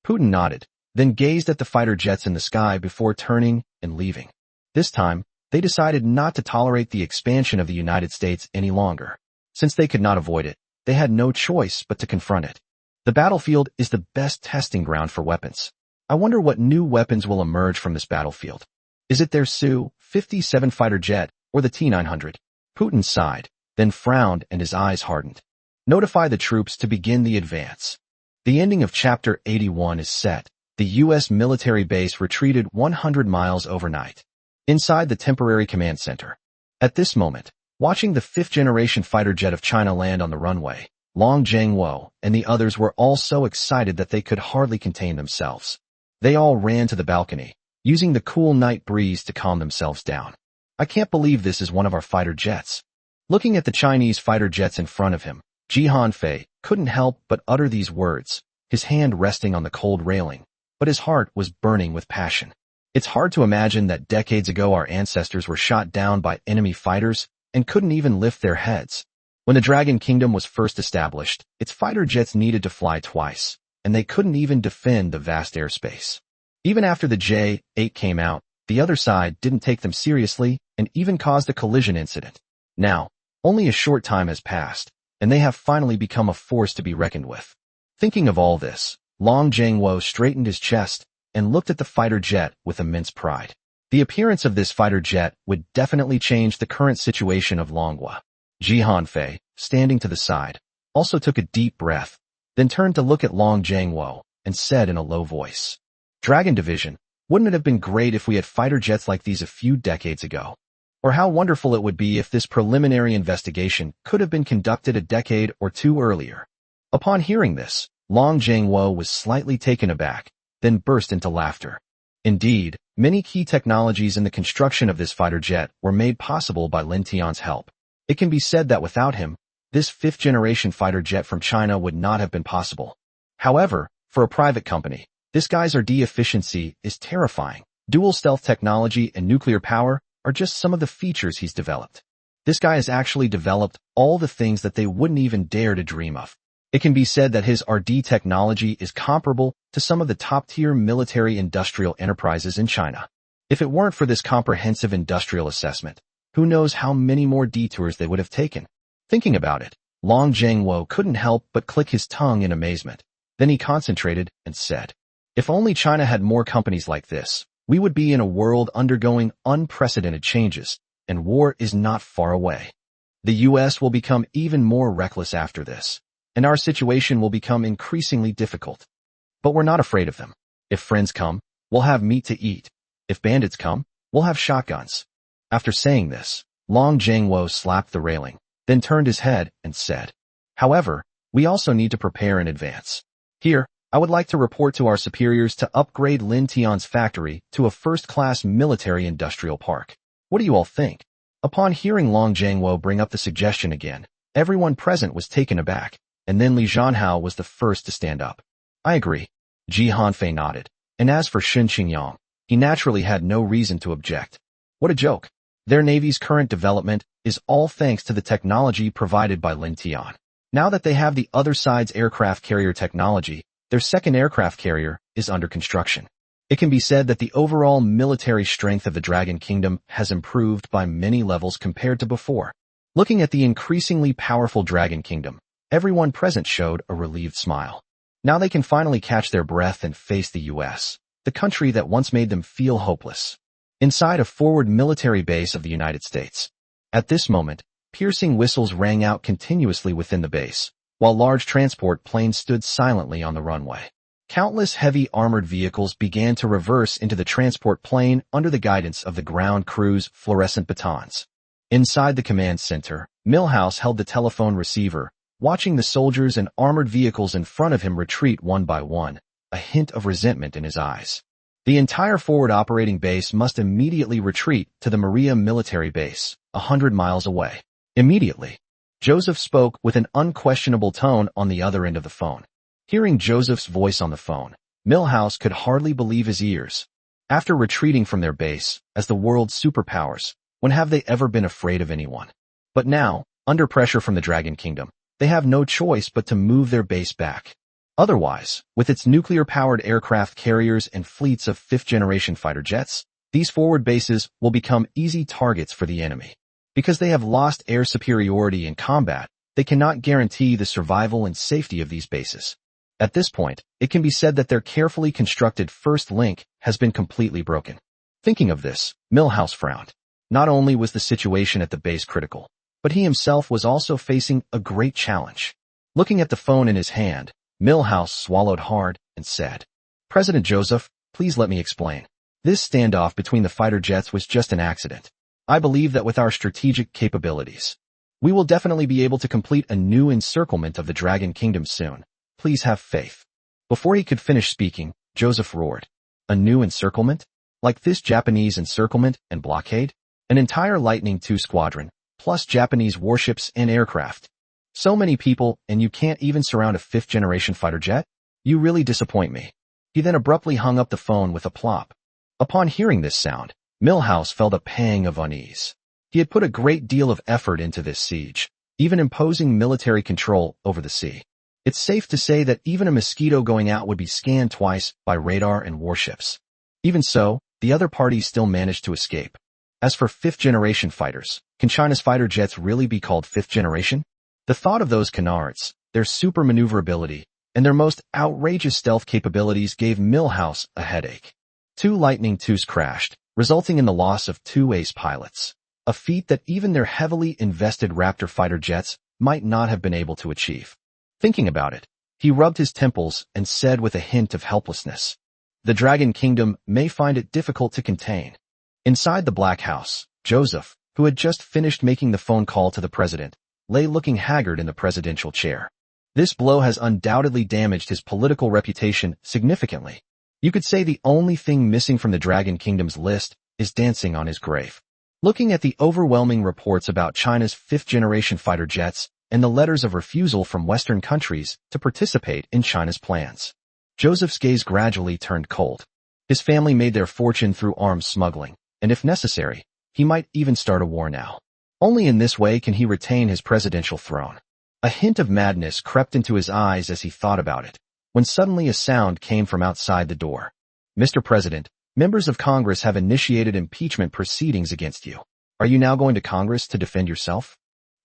Putin nodded, then gazed at the fighter jets in the sky before turning and leaving. This time, they decided not to tolerate the expansion of the United States any longer. Since they could not avoid it, they had no choice but to confront it. The battlefield is the best testing ground for weapons. I wonder what new weapons will emerge from this battlefield. Is it their Su-57 fighter jet or the T-900? Putin sighed, then frowned and his eyes hardened. Notify the troops to begin the advance. The ending of Chapter 81 is set. The U.S. military base retreated 100 miles overnight. Inside the temporary command center. At this moment, watching the fifth-generation fighter jet of China land on the runway, Long Zhengguo and the others were all so excited that they could hardly contain themselves. They all ran to the balcony, using the cool night breeze to calm themselves down. "I can't believe this is one of our fighter jets." Looking at the Chinese fighter jets in front of him, Ji Hanfei couldn't help but utter these words, his hand resting on the cold railing, but his heart was burning with passion. It's hard to imagine that decades ago our ancestors were shot down by enemy fighters and couldn't even lift their heads. When the Dragon Kingdom was first established, its fighter jets needed to fly twice, and they couldn't even defend the vast airspace. Even after the J-8 came out, the other side didn't take them seriously and even caused a collision incident. Now, only a short time has passed, and they have finally become a force to be reckoned with. Thinking of all this, Long Zhengguo straightened his chest and looked at the fighter jet with immense pride. The appearance of this fighter jet would definitely change the current situation of Longhua. Ji Hanfei, standing to the side, also took a deep breath, then turned to look at Long Zhengguo and said in a low voice, "Dragon Division, wouldn't it have been great if we had fighter jets like these a few decades ago? Or how wonderful it would be if this preliminary investigation could have been conducted a decade or two earlier." Upon hearing this, Long Zhengguo was slightly taken aback, then burst into laughter. Indeed, many key technologies in the construction of this fighter jet were made possible by Lin Tian's help. It can be said that without him, this fifth-generation fighter jet from China would not have been possible. However, for a private company, this guy's R&D efficiency is terrifying. Dual stealth technology and nuclear power are just some of the features he's developed. This guy has actually developed all the things that they wouldn't even dare to dream of. It can be said that his R&D technology is comparable to some of the top-tier military-industrial enterprises in China. If it weren't for this comprehensive industrial assessment, who knows how many more detours they would have taken. Thinking about it, Long Zhengwo couldn't help but click his tongue in amazement. Then he concentrated and said, "If only China had more companies like this, we would be in a world undergoing unprecedented changes, and war is not far away. The US will become even more reckless after this, and our situation will become increasingly difficult. But we're not afraid of them. If friends come, we'll have meat to eat. If bandits come, we'll have shotguns." After saying this, Long Zhengwo slapped the railing, then turned his head and said, "However, we also need to prepare in advance. Here, I would like to report to our superiors to upgrade Lin Tian's factory to a first-class military-industrial park. What do you all think?" Upon hearing Long Zhengwo bring up the suggestion again, everyone present was taken aback, and then Li Zhanhao was the first to stand up. "I agree." Ji Hanfei nodded, and as for Shen Qingyang, he naturally had no reason to object. What a joke. Their navy's current development is all thanks to the technology provided by Lin Tian. Now that they have the other side's aircraft carrier technology, their second aircraft carrier is under construction. It can be said that the overall military strength of the Dragon Kingdom has improved by many levels compared to before. Looking at the increasingly powerful Dragon Kingdom, everyone present showed a relieved smile. Now they can finally catch their breath and face the US, the country that once made them feel hopeless. Inside a forward military base of the United States. At this moment, piercing whistles rang out continuously within the base, while large transport planes stood silently on the runway. Countless heavy armored vehicles began to reverse into the transport plane under the guidance of the ground crew's fluorescent batons. Inside the command center, Milhouse held the telephone receiver, watching the soldiers and armored vehicles in front of him retreat one by one, a hint of resentment in his eyes. The entire forward operating base must immediately retreat to the Maria military base, 100 miles away. Immediately. Joseph spoke with an unquestionable tone on the other end of the phone. Hearing Joseph's voice on the phone, Milhouse could hardly believe his ears. After retreating from their base, as the world's superpowers, when have they ever been afraid of anyone? But now, under pressure from the Dragon Kingdom, they have no choice but to move their base back. Otherwise, with its nuclear-powered aircraft carriers and fleets of fifth-generation fighter jets, these forward bases will become easy targets for the enemy. Because they have lost air superiority in combat, they cannot guarantee the survival and safety of these bases. At this point, it can be said that their carefully constructed first link has been completely broken. Thinking of this, Milhouse frowned. Not only was the situation at the base critical, but he himself was also facing a great challenge. Looking at the phone in his hand, Milhouse swallowed hard and said, "President Joseph, please let me explain. This standoff between the fighter jets was just an accident. I believe that with our strategic capabilities, we will definitely be able to complete a new encirclement of the Dragon Kingdom soon. Please have faith." Before he could finish speaking, Joseph roared, "A new encirclement? Like this Japanese encirclement and blockade? An entire Lightning II squadron, plus Japanese warships and aircraft. So many people, and you can't even surround a fifth-generation fighter jet? You really disappoint me." He then abruptly hung up the phone with a plop. Upon hearing this sound, Milhouse felt a pang of unease. He had put a great deal of effort into this siege, even imposing military control over the sea. It's safe to say that even a mosquito going out would be scanned twice by radar and warships. Even so, the other parties still managed to escape. As for fifth-generation fighters, can China's fighter jets really be called fifth-generation? The thought of those canards, their super maneuverability, and their most outrageous stealth capabilities gave Milhouse a headache. 2 Lightning IIs crashed, resulting in the loss of 2 ace pilots, a feat that even their heavily invested Raptor fighter jets might not have been able to achieve. Thinking about it, he rubbed his temples and said with a hint of helplessness, "The Dragon Kingdom may find it difficult to contain." Inside the Black House, Joseph, who had just finished making the phone call to the president, lay looking haggard in the presidential chair. This blow has undoubtedly damaged his political reputation significantly. You could say the only thing missing from the Dragon Kingdom's list is dancing on his grave. Looking at the overwhelming reports about China's fifth-generation fighter jets and the letters of refusal from Western countries to participate in China's plans, Joseph's gaze gradually turned cold. His family made their fortune through arms smuggling, and if necessary, he might even start a war now. Only in this way can he retain his presidential throne. A hint of madness crept into his eyes as he thought about it, when suddenly a sound came from outside the door. "Mr. President, members of Congress have initiated impeachment proceedings against you. Are you now going to Congress to defend yourself?"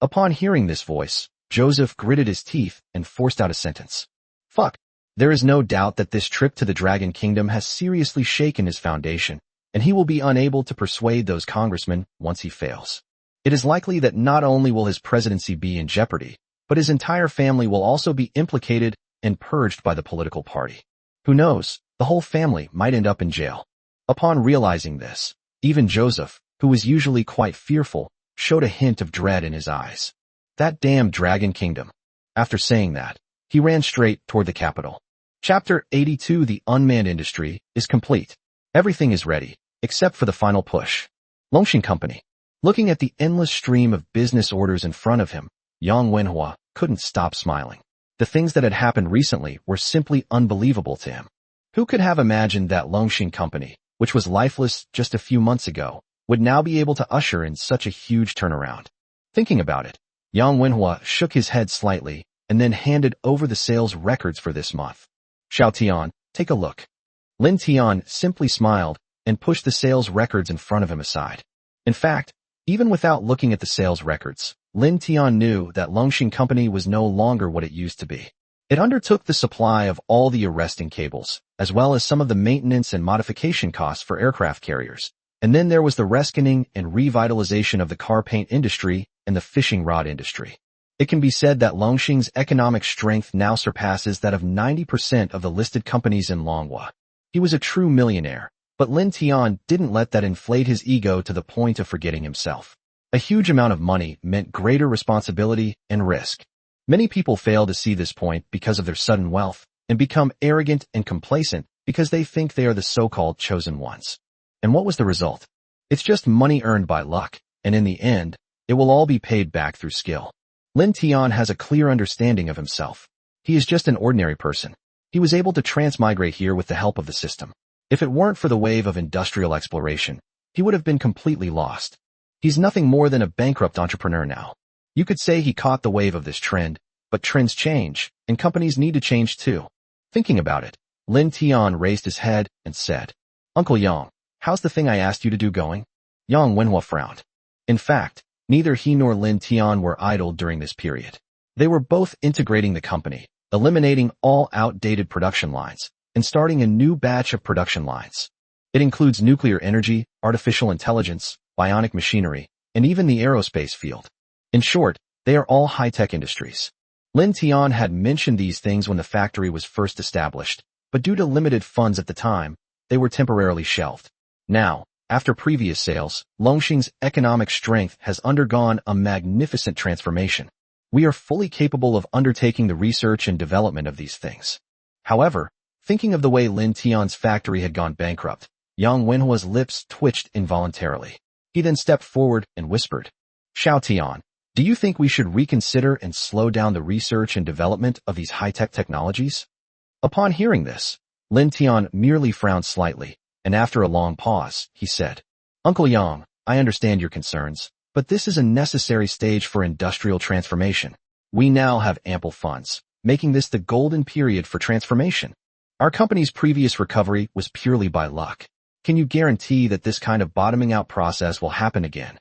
Upon hearing this voice, Joseph gritted his teeth and forced out a sentence. Fuck. There is no doubt that this trip to the Dragon Kingdom has seriously shaken his foundation, and he will be unable to persuade those congressmen once he fails. It is likely that not only will his presidency be in jeopardy, but his entire family will also be implicated and purged by the political party. Who knows, the whole family might end up in jail. Upon realizing this, even Joseph, who was usually quite fearful, showed a hint of dread in his eyes. That damn Dragon Kingdom. After saying that, he ran straight toward the capital. Chapter 82 The Unmanned Industry is complete. Everything is ready, except for the final push. Longshin Company. Looking at the endless stream of business orders in front of him, Yang Wenhua couldn't stop smiling. The things that had happened recently were simply unbelievable to him. Who could have imagined that Longshin Company, which was lifeless just a few months ago, would now be able to usher in such a huge turnaround? Thinking about it, Yang Wenhua shook his head slightly and then handed over the sales records for this month. Xiao Tian, take a look. Lin Tian simply smiled and pushed the sales records in front of him aside. In fact, even without looking at the sales records, Lin Tian knew that Longshin Company was no longer what it used to be. It undertook the supply of all the arresting cables, as well as some of the maintenance and modification costs for aircraft carriers. And then there was the reskinning and revitalization of the car paint industry and the fishing rod industry. It can be said that Longshin's economic strength now surpasses that of 90% of the listed companies in Longhua. He was a true millionaire, but Lin Tian didn't let that inflate his ego to the point of forgetting himself. A huge amount of money meant greater responsibility and risk. Many people fail to see this point because of their sudden wealth and become arrogant and complacent because they think they are the so-called chosen ones. And what was the result? It's just money earned by luck, and in the end, it will all be paid back through skill. Lin Tian has a clear understanding of himself. He is just an ordinary person. He was able to transmigrate here with the help of the system. If it weren't for the wave of industrial exploration, he would have been completely lost. He's nothing more than a bankrupt entrepreneur now. You could say he caught the wave of this trend, but trends change, and companies need to change too. Thinking about it, Lin Tian raised his head and said, Uncle Yang, how's the thing I asked you to do going? Yang Wenhua frowned. In fact, neither he nor Lin Tian were idle during this period. They were both integrating the company, eliminating all outdated production lines, and starting a new batch of production lines. It includes nuclear energy, artificial intelligence, bionic machinery, and even the aerospace field. In short, they are all high-tech industries. Lin Tian had mentioned these things when the factory was first established, but due to limited funds at the time, they were temporarily shelved. Now, after previous sales, Longshin's economic strength has undergone a magnificent transformation. We are fully capable of undertaking the research and development of these things. However, thinking of the way Lin Tian's factory had gone bankrupt, Yang Wenhua's lips twitched involuntarily. He then stepped forward and whispered, Xiao Tian, do you think we should reconsider and slow down the research and development of these high-tech technologies? Upon hearing this, Lin Tian merely frowned slightly, and after a long pause, he said, Uncle Yang, I understand your concerns, but this is a necessary stage for industrial transformation. We now have ample funds, making this the golden period for transformation. Our company's previous recovery was purely by luck. Can you guarantee that this kind of bottoming out process will happen again?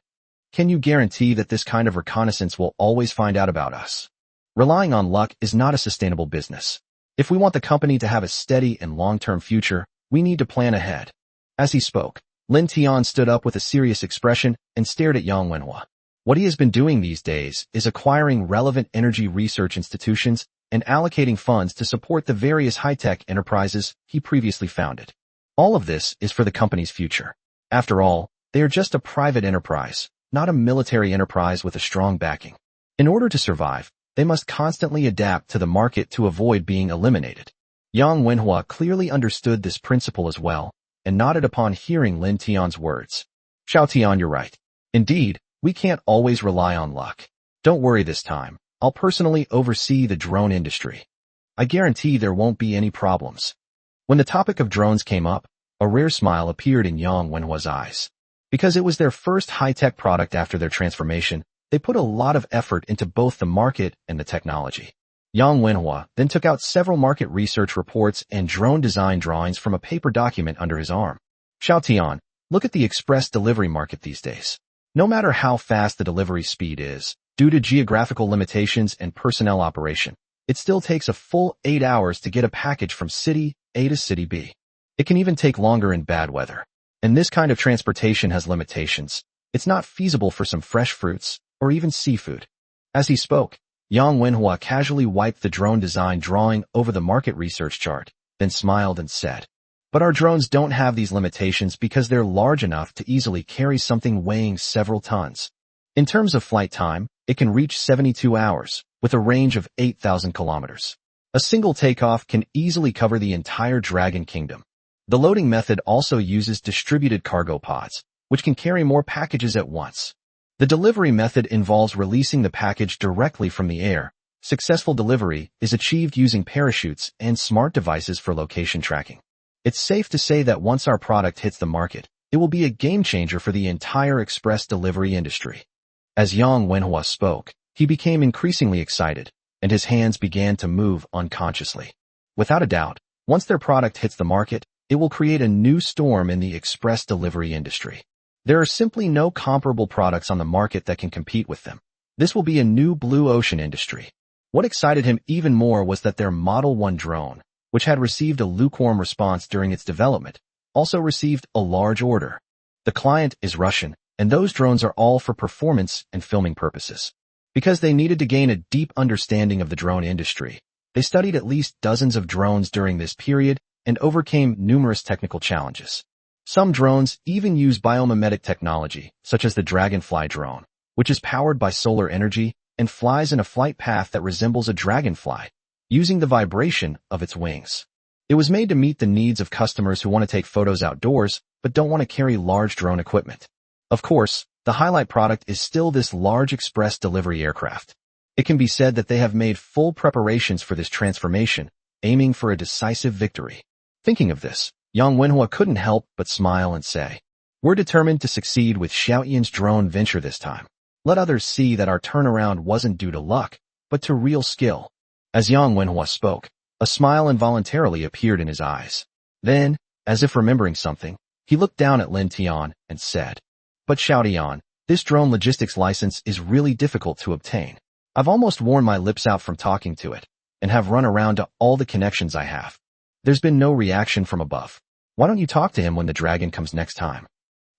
Can you guarantee that this kind of reconnaissance will always find out about us? Relying on luck is not a sustainable business. If we want the company to have a steady and long-term future, we need to plan ahead. As he spoke, Lin Tian stood up with a serious expression and stared at Yang Wenhua. What he has been doing these days is acquiring relevant energy research institutions and allocating funds to support the various high-tech enterprises he previously founded. All of this is for the company's future. After all, they are just a private enterprise, not a military enterprise with a strong backing. In order to survive, they must constantly adapt to the market to avoid being eliminated. Yang Wenhua clearly understood this principle as well, and nodded upon hearing Lin Tian's words. Xiao Tian, you're right. Indeed, we can't always rely on luck. Don't worry this time. I'll personally oversee the drone industry. I guarantee there won't be any problems. When the topic of drones came up, a rare smile appeared in Yang Wenhua's eyes. Because it was their first high-tech product after their transformation, they put a lot of effort into both the market and the technology. Yang Wenhua then took out several market research reports and drone design drawings from a paper document under his arm. Xiao Tian, look at the express delivery market these days. No matter how fast the delivery speed is, due to geographical limitations and personnel operation, it still takes a full 8 hours to get a package from city A to city B. It can even take longer in bad weather. And this kind of transportation has limitations. It's not feasible for some fresh fruits or even seafood. As he spoke, Yang Wenhua casually wiped the drone design drawing over the market research chart, then smiled and said, "But our drones don't have these limitations because they're large enough to easily carry something weighing several tons. In terms of flight time, it can reach 72 hours, with a range of 8,000 kilometers. A single takeoff can easily cover the entire Dragon Kingdom. The loading method also uses distributed cargo pods, which can carry more packages at once. The delivery method involves releasing the package directly from the air. Successful delivery is achieved using parachutes and smart devices for location tracking. It's safe to say that once our product hits the market, it will be a game changer for the entire express delivery industry." As Yang Wenhua spoke, he became increasingly excited, and his hands began to move unconsciously. Without a doubt, once their product hits the market, it will create a new storm in the express delivery industry. There are simply no comparable products on the market that can compete with them. This will be a new blue ocean industry. What excited him even more was that their Model 1 drone, which had received a lukewarm response during its development, also received a large order. The client is Russian, and those drones are all for performance and filming purposes. Because they needed to gain a deep understanding of the drone industry, they studied at least dozens of drones during this period and overcame numerous technical challenges. Some drones even use biomimetic technology, such as the Dragonfly drone, which is powered by solar energy and flies in a flight path that resembles a dragonfly, using the vibration of its wings. It was made to meet the needs of customers who want to take photos outdoors but don't want to carry large drone equipment. Of course, the highlight product is still this large express delivery aircraft. It can be said that they have made full preparations for this transformation, aiming for a decisive victory. Thinking of this, Yang Wenhua couldn't help but smile and say, "We're determined to succeed with Xiaoyan's drone venture this time. Let others see that our turnaround wasn't due to luck, but to real skill." As Yang Wenhua spoke, a smile involuntarily appeared in his eyes. Then, as if remembering something, he looked down at Lin Tian and said, "But Xiaotian, this drone logistics license is really difficult to obtain. I've almost worn my lips out from talking to it, and have run around to all the connections I have. There's been no reaction from above. Why don't you talk to him when the dragon comes next time?"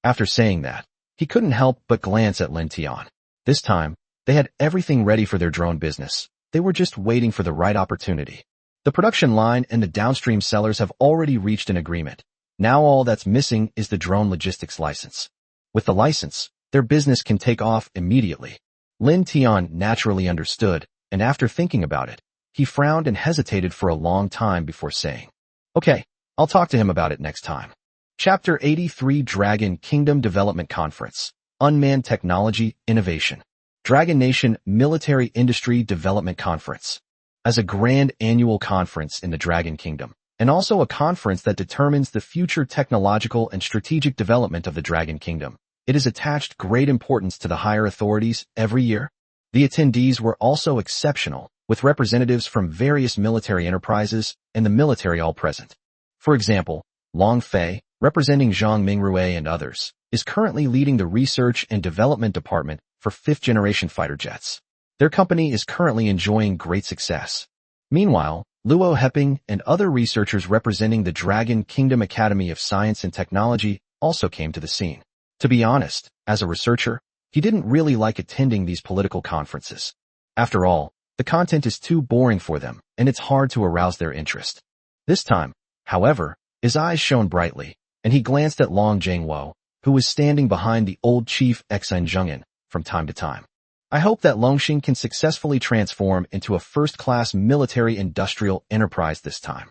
After saying that, he couldn't help but glance at Lin Tian. This time, they had everything ready for their drone business. They were just waiting for the right opportunity. The production line and the downstream sellers have already reached an agreement. Now all that's missing is the drone logistics license. With the license, their business can take off immediately. Lin Tian naturally understood, and after thinking about it, he frowned and hesitated for a long time before saying, "Okay, I'll talk to him about it next time." Chapter 83 Dragon Kingdom Development Conference. Unmanned Technology Innovation. Dragon Nation Military Industry Development Conference. As a grand annual conference in the Dragon Kingdom, and also a conference that determines the future technological and strategic development of the Dragon Kingdom, it is attached great importance to the higher authorities every year. The attendees were also exceptional, with representatives from various military enterprises and the military all present. For example, Long Fei, representing Zhang Mingrui and others, is currently leading the research and development department for fifth-generation fighter jets. Their company is currently enjoying great success. Meanwhile, Luo Heping and other researchers representing the Dragon Kingdom Academy of Science and Technology also came to the scene. To be honest, as a researcher, he didn't really like attending these political conferences. After all, the content is too boring for them, and it's hard to arouse their interest. This time, however, his eyes shone brightly, and he glanced at Long Jiangwo, who was standing behind the old chief Xen Zhengyan from time to time. "I hope that Longxing can successfully transform into a first-class military-industrial enterprise this time."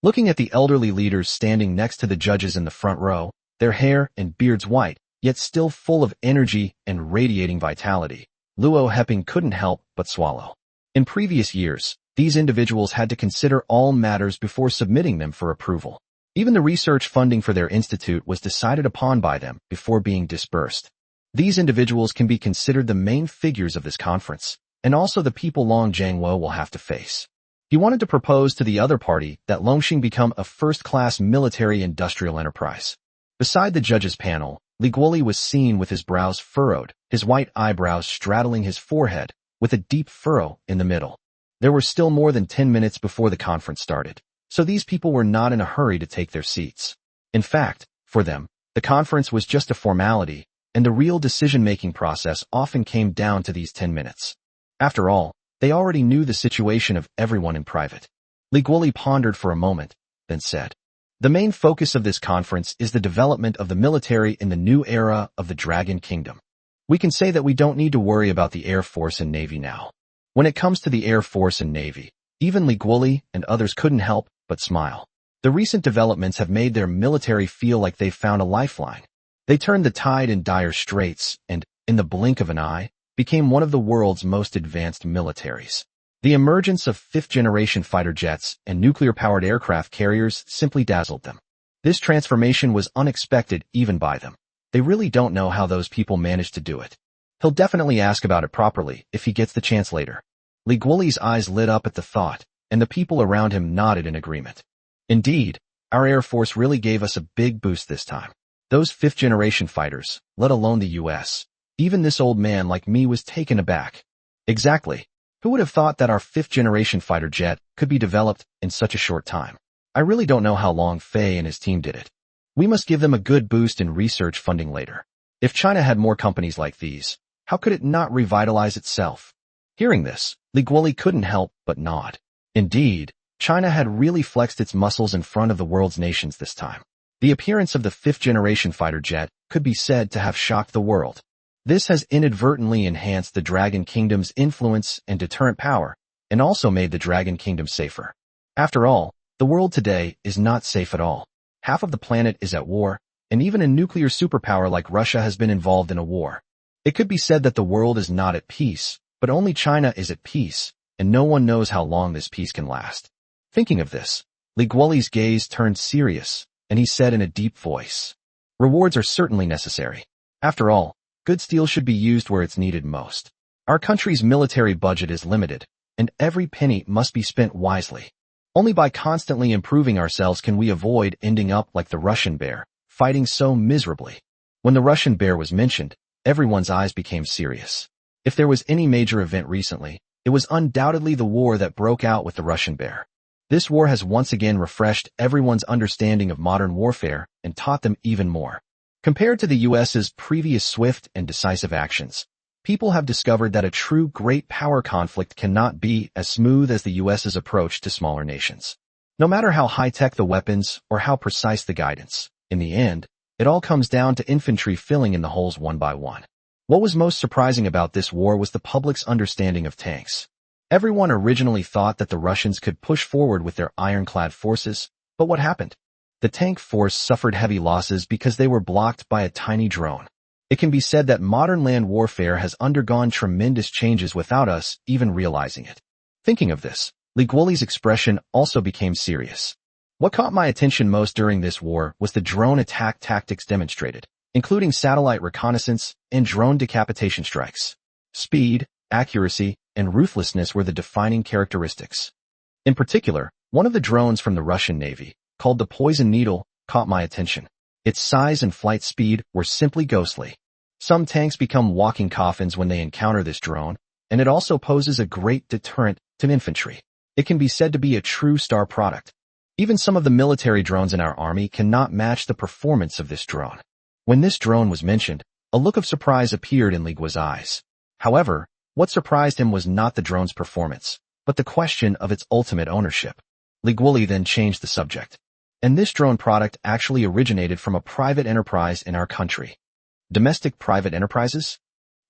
Looking at the elderly leaders standing next to the judges in the front row, their hair and beards white, yet still full of energy and radiating vitality, Luo Heping couldn't help but swallow. In previous years, these individuals had to consider all matters before submitting them for approval. Even the research funding for their institute was decided upon by them before being dispersed. These individuals can be considered the main figures of this conference, and also the people Long Jiangwo will have to face. He wanted to propose to the other party that Longxing become a first-class military-industrial enterprise. Beside the judges' panel, Li Guoli was seen with his brows furrowed, his white eyebrows straddling his forehead, with a deep furrow in the middle. There were still more than 10 minutes before the conference started, so these people were not in a hurry to take their seats. In fact, for them, the conference was just a formality, and the real decision-making process often came down to these 10 minutes. After all, they already knew the situation of everyone in private. Li Guoli pondered for a moment, then said, "The main focus of this conference is the development of the military in the new era of the Dragon Kingdom. We can say that we don't need to worry about the Air Force and Navy now." When it comes to the Air Force and Navy, even Li Guoli and others couldn't help but smile. The recent developments have made their military feel like they've found a lifeline. They turned the tide in dire straits and, in the blink of an eye, became one of the world's most advanced militaries. The emergence of fifth-generation fighter jets and nuclear-powered aircraft carriers simply dazzled them. This transformation was unexpected even by them. They really don't know how those people managed to do it. He'll definitely ask about it properly if he gets the chance later. Li Guoli's eyes lit up at the thought, and the people around him nodded in agreement. Indeed, our Air Force really gave us a big boost this time. Those fifth-generation fighters, let alone the U.S., even this old man like me was taken aback. Exactly. Who would have thought that our fifth-generation fighter jet could be developed in such a short time? I really don't know how long Fei and his team did it. We must give them a good boost in research funding later. If China had more companies like these, how could it not revitalize itself? Hearing this, Li Guoli couldn't help but nod. Indeed, China had really flexed its muscles in front of the world's nations this time. The appearance of the fifth-generation fighter jet could be said to have shocked the world. This has inadvertently enhanced the Dragon Kingdom's influence and deterrent power, and also made the Dragon Kingdom safer. After all, the world today is not safe at all. Half of the planet is at war, and even a nuclear superpower like Russia has been involved in a war. It could be said that the world is not at peace, but only China is at peace, and no one knows how long this peace can last. Thinking of this, Li Guoli's gaze turned serious, and he said in a deep voice, "Rewards are certainly necessary. After all, good steel should be used where it's needed most. Our country's military budget is limited, and every penny must be spent wisely. Only by constantly improving ourselves can we avoid ending up like the Russian bear, fighting so miserably." When the Russian bear was mentioned, everyone's eyes became serious. If there was any major event recently, it was undoubtedly the war that broke out with the Russian bear. This war has once again refreshed everyone's understanding of modern warfare and taught them even more. Compared to the US's previous swift and decisive actions, people have discovered that a true great power conflict cannot be as smooth as the US's approach to smaller nations. No matter how high-tech the weapons or how precise the guidance, in the end, it all comes down to infantry filling in the holes one by one. What was most surprising about this war was the public's understanding of tanks. Everyone originally thought that the Russians could push forward with their ironclad forces, but what happened? The tank force suffered heavy losses because they were blocked by a tiny drone. It can be said that modern land warfare has undergone tremendous changes without us even realizing it. Thinking of this, Li Guoli's expression also became serious. What caught my attention most during this war was the drone attack tactics demonstrated, including satellite reconnaissance and drone decapitation strikes. Speed, accuracy, and ruthlessness were the defining characteristics. In particular, one of the drones from the Russian Navy, called the Poison Needle, caught my attention. Its size and flight speed were simply ghostly. Some tanks become walking coffins when they encounter this drone, and it also poses a great deterrent to infantry. It can be said to be a true star product. Even some of the military drones in our army cannot match the performance of this drone. When this drone was mentioned, a look of surprise appeared in Li Guoli's eyes. However, what surprised him was not the drone's performance, but the question of its ultimate ownership. Li Guoli then changed the subject. And this drone product actually originated from a private enterprise in our country. Domestic private enterprises?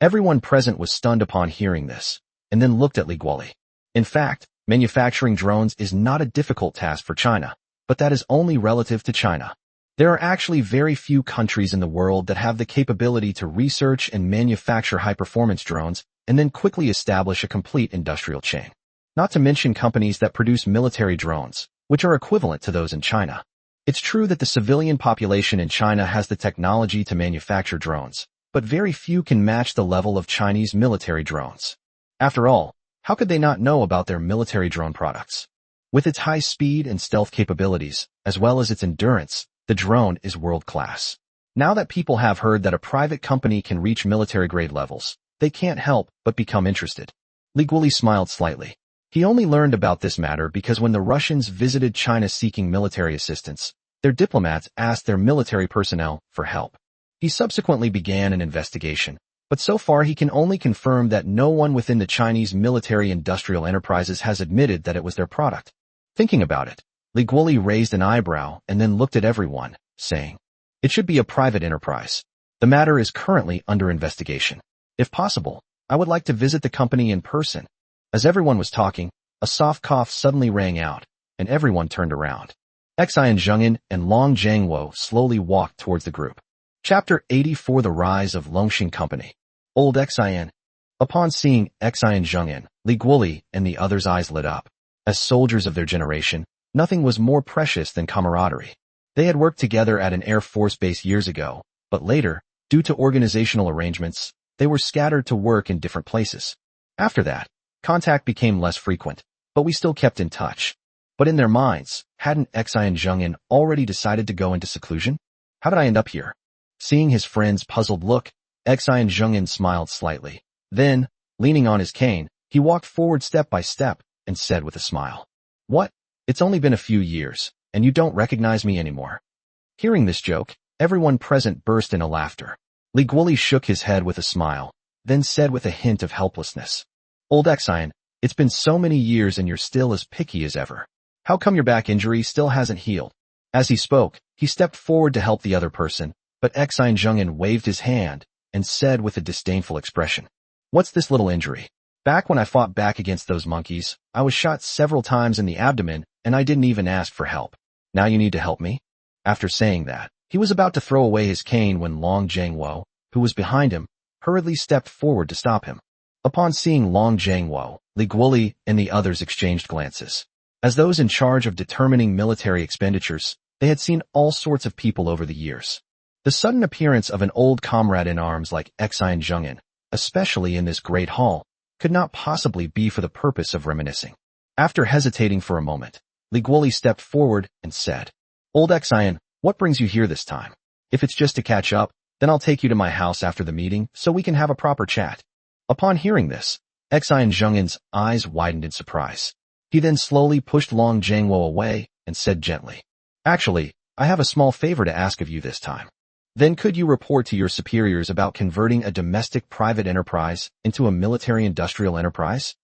Everyone present was stunned upon hearing this, and then looked at Li Guoli. In fact, manufacturing drones is not a difficult task for China, but that is only relative to China. There are actually very few countries in the world that have the capability to research and manufacture high-performance drones and then quickly establish a complete industrial chain. Not to mention companies that produce military drones, which are equivalent to those in China. It's true that the civilian population in China has the technology to manufacture drones, but very few can match the level of Chinese military drones. After all, how could they not know about their military drone products? With its high speed and stealth capabilities, as well as its endurance, the drone is world-class. Now that people have heard that a private company can reach military-grade levels, they can't help but become interested. Li Guoli smiled slightly. He only learned about this matter because when the Russians visited China seeking military assistance, their diplomats asked their military personnel for help. He subsequently began an investigation, but so far he can only confirm that no one within the Chinese military-industrial enterprises has admitted that it was their product. Thinking about it, Li Guoli raised an eyebrow and then looked at everyone, saying, "It should be a private enterprise. The matter is currently under investigation. If possible, I would like to visit the company in person." As everyone was talking, a soft cough suddenly rang out, and everyone turned around. Xian Zhengyan and Long Jiangwo slowly walked towards the group. Chapter 84: The Rise of Longxing Company. Old Xian. Upon seeing Xian Zhengyan, Li Guoli and the others' eyes lit up. As soldiers of their generation, nothing was more precious than camaraderie. They had worked together at an Air Force base years ago, but later, due to organizational arrangements, they were scattered to work in different places. After that, contact became less frequent, but we still kept in touch. But in their minds, hadn't Xian Zhengyan already decided to go into seclusion? How did I end up here? Seeing his friend's puzzled look, Xian Zhengyan smiled slightly. Then, leaning on his cane, he walked forward step by step and said with a smile, "What? It's only been a few years, and you don't recognize me anymore." Hearing this joke, everyone present burst into laughter. Li Guoli shook his head with a smile, then said with a hint of helplessness, "Old Xian, it's been so many years and you're still as picky as ever. How come your back injury still hasn't healed?" As he spoke, he stepped forward to help the other person, but Xian Zhengyan waved his hand and said with a disdainful expression, "What's this little injury? Back when I fought back against those monkeys, I was shot several times in the abdomen and I didn't even ask for help. Now you need to help me?" After saying that, he was about to throw away his cane when Long Jiangwo, who was behind him, hurriedly stepped forward to stop him. Upon seeing Long Jiangwo, Li Guoli and the others exchanged glances. As those in charge of determining military expenditures, they had seen all sorts of people over the years. The sudden appearance of an old comrade in arms like Xian Zhengyan, especially in this great hall, could not possibly be for the purpose of reminiscing. After hesitating for a moment, Li Guoli stepped forward and said, "Old Xian, what brings you here this time? If it's just to catch up, then I'll take you to my house after the meeting so we can have a proper chat." Upon hearing this, Xian Zhengyan's eyes widened in surprise. He then slowly pushed Long Jiangwo away and said gently, "Actually, I have a small favor to ask of you this time. Then could you report to your superiors about converting a domestic private enterprise into a military-industrial enterprise?"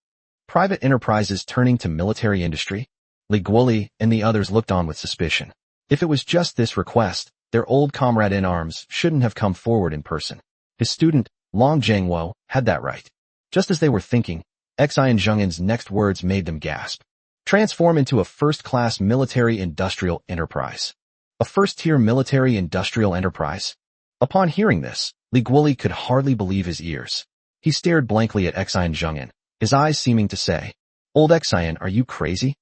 Private enterprises turning to military industry? Li Guoli and the others looked on with suspicion. If it was just this request, their old comrade in arms shouldn't have come forward in person. His student, Long Jiangwo, had that right. Just as they were thinking, Xian Zhengyan's next words made them gasp. "Transform into a first-class military-industrial enterprise." A first-tier military-industrial enterprise? Upon hearing this, Li Guoli could hardly believe his ears. He stared blankly at Xian Zhengyan, his eyes seeming to say, "Old Xian, are you crazy?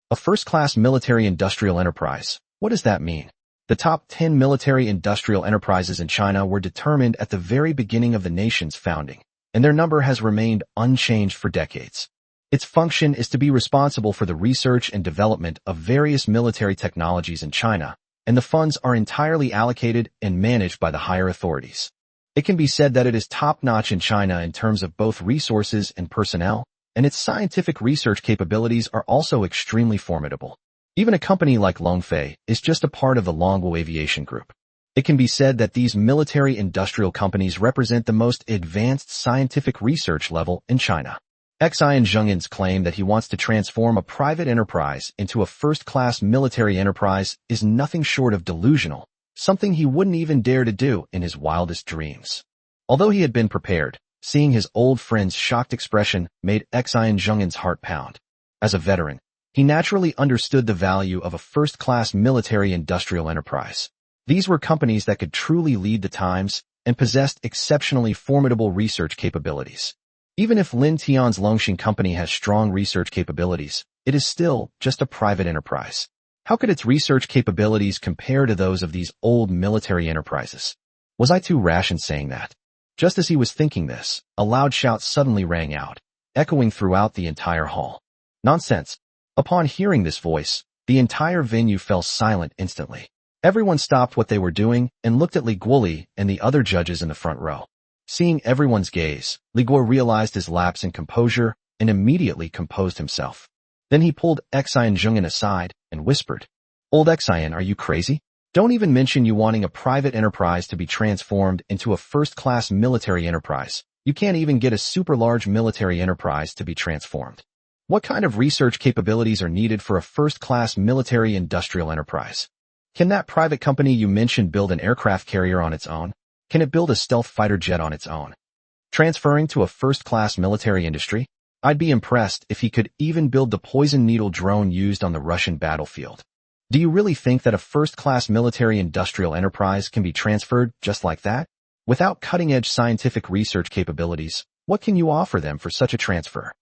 A first-class military-industrial enterprise, what does that mean?" The top 10 military-industrial enterprises in China were determined at the very beginning of the nation's founding, and their number has remained unchanged for decades. Its function is to be responsible for the research and development of various military technologies in China, and the funds are entirely allocated and managed by the higher authorities. It can be said that it is top-notch in China in terms of both resources and personnel, and its scientific research capabilities are also extremely formidable. Even a company like Longfei is just a part of the Longwo Aviation Group. It can be said that these military-industrial companies represent the most advanced scientific research level in China. Xian Zhengyan's claim that he wants to transform a private enterprise into a first-class military enterprise is nothing short of delusional, something he wouldn't even dare to do in his wildest dreams. Although he had been prepared, seeing his old friend's shocked expression made Xian Zhengyan's heart pound. As a veteran, he naturally understood the value of a first-class military-industrial enterprise. These were companies that could truly lead the times and possessed exceptionally formidable research capabilities. Even if Lin Tian's Longxing Company has strong research capabilities, it is still just a private enterprise. How could its research capabilities compare to those of these old military enterprises? Was I too rash in saying that? Just as he was thinking this, a loud shout suddenly rang out, echoing throughout the entire hall. "Nonsense!" Upon hearing this voice, the entire venue fell silent instantly. Everyone stopped what they were doing and looked at Li Guoli and the other judges in the front row. Seeing everyone's gaze, Li Guo realized his lapse in composure and immediately composed himself. Then he pulled Xian Zhengyan aside and whispered, "Old Xian, are you crazy? Don't even mention you wanting a private enterprise to be transformed into a first-class military enterprise. You can't even get a super-large military enterprise to be transformed. What kind of research capabilities are needed for a first-class military industrial enterprise? Can that private company you mentioned build an aircraft carrier on its own? Can it build a stealth fighter jet on its own? Transferring to a first-class military industry? I'd be impressed if he could even build the poison needle drone used on the Russian battlefield. Do you really think that a first-class military industrial enterprise can be transferred just like that? Without cutting-edge scientific research capabilities, what can you offer them for such a transfer?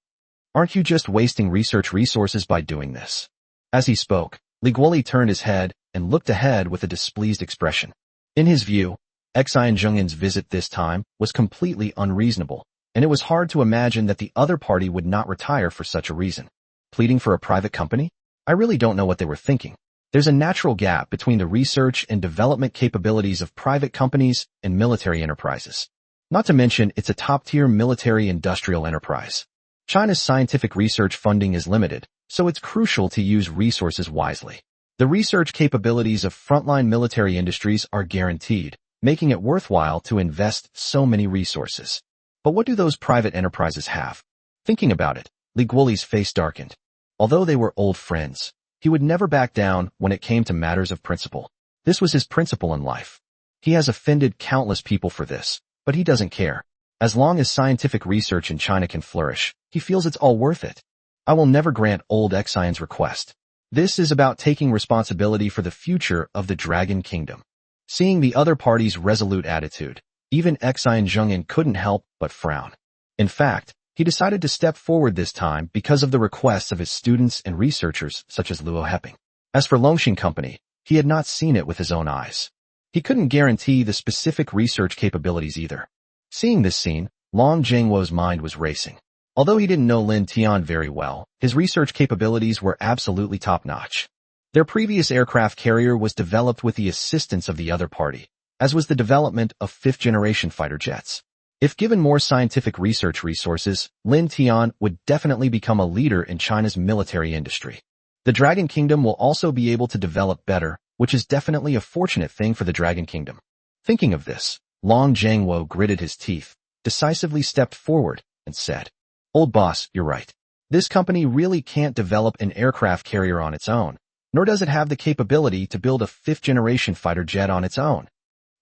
Aren't you just wasting research resources by doing this?" As he spoke, Li Guoli turned his head and looked ahead with a displeased expression. In his view, Xian Zhengyan's visit this time was completely unreasonable, and it was hard to imagine that the other party would not retire for such a reason. Pleading for a private company? I really don't know what they were thinking. There's a natural gap between the research and development capabilities of private companies and military enterprises. Not to mention, it's a top-tier military industrial enterprise. China's scientific research funding is limited, so it's crucial to use resources wisely. The research capabilities of frontline military industries are guaranteed, making it worthwhile to invest so many resources. But what do those private enterprises have? Thinking about it, Li Guoli's face darkened. Although they were old friends, he would never back down when it came to matters of principle. This was his principle in life. He has offended countless people for this, but he doesn't care. As long as scientific research in China can flourish, he feels it's all worth it. I will never grant old Xian's request. This is about taking responsibility for the future of the Dragon Kingdom. Seeing the other party's resolute attitude, even Xian Zhengyan couldn't help but frown. In fact, he decided to step forward this time because of the requests of his students and researchers such as Luo Heping. As for Longxing Company, he had not seen it with his own eyes. He couldn't guarantee the specific research capabilities either. Seeing this scene, Long Zhengwo's mind was racing. Although he didn't know Lin Tian very well, his research capabilities were absolutely top-notch. Their previous aircraft carrier was developed with the assistance of the other party, as was the development of fifth-generation fighter jets. If given more scientific research resources, Lin Tian would definitely become a leader in China's military industry. The Dragon Kingdom will also be able to develop better, which is definitely a fortunate thing for the Dragon Kingdom. Thinking of this, Long Zhengwo gritted his teeth, decisively stepped forward, and said, "Old boss, you're right. This company really can't develop an aircraft carrier on its own, nor does it have the capability to build a fifth-generation fighter jet on its own."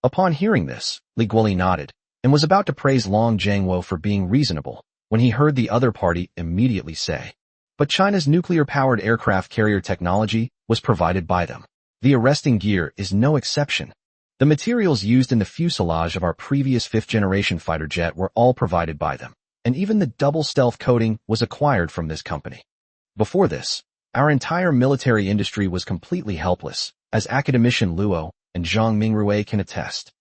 Upon hearing this, Li Guoli nodded, and was about to praise Long Zhengwo for being reasonable, when he heard the other party immediately say, "But China's nuclear-powered aircraft carrier technology was provided by them. The arresting gear is no exception. The materials used in the fuselage of our previous fifth-generation fighter jet were all provided by them, and even the double stealth coating was acquired from this company. Before this, our entire military industry was completely helpless, as academician Luo and Zhang Mingrui can attest."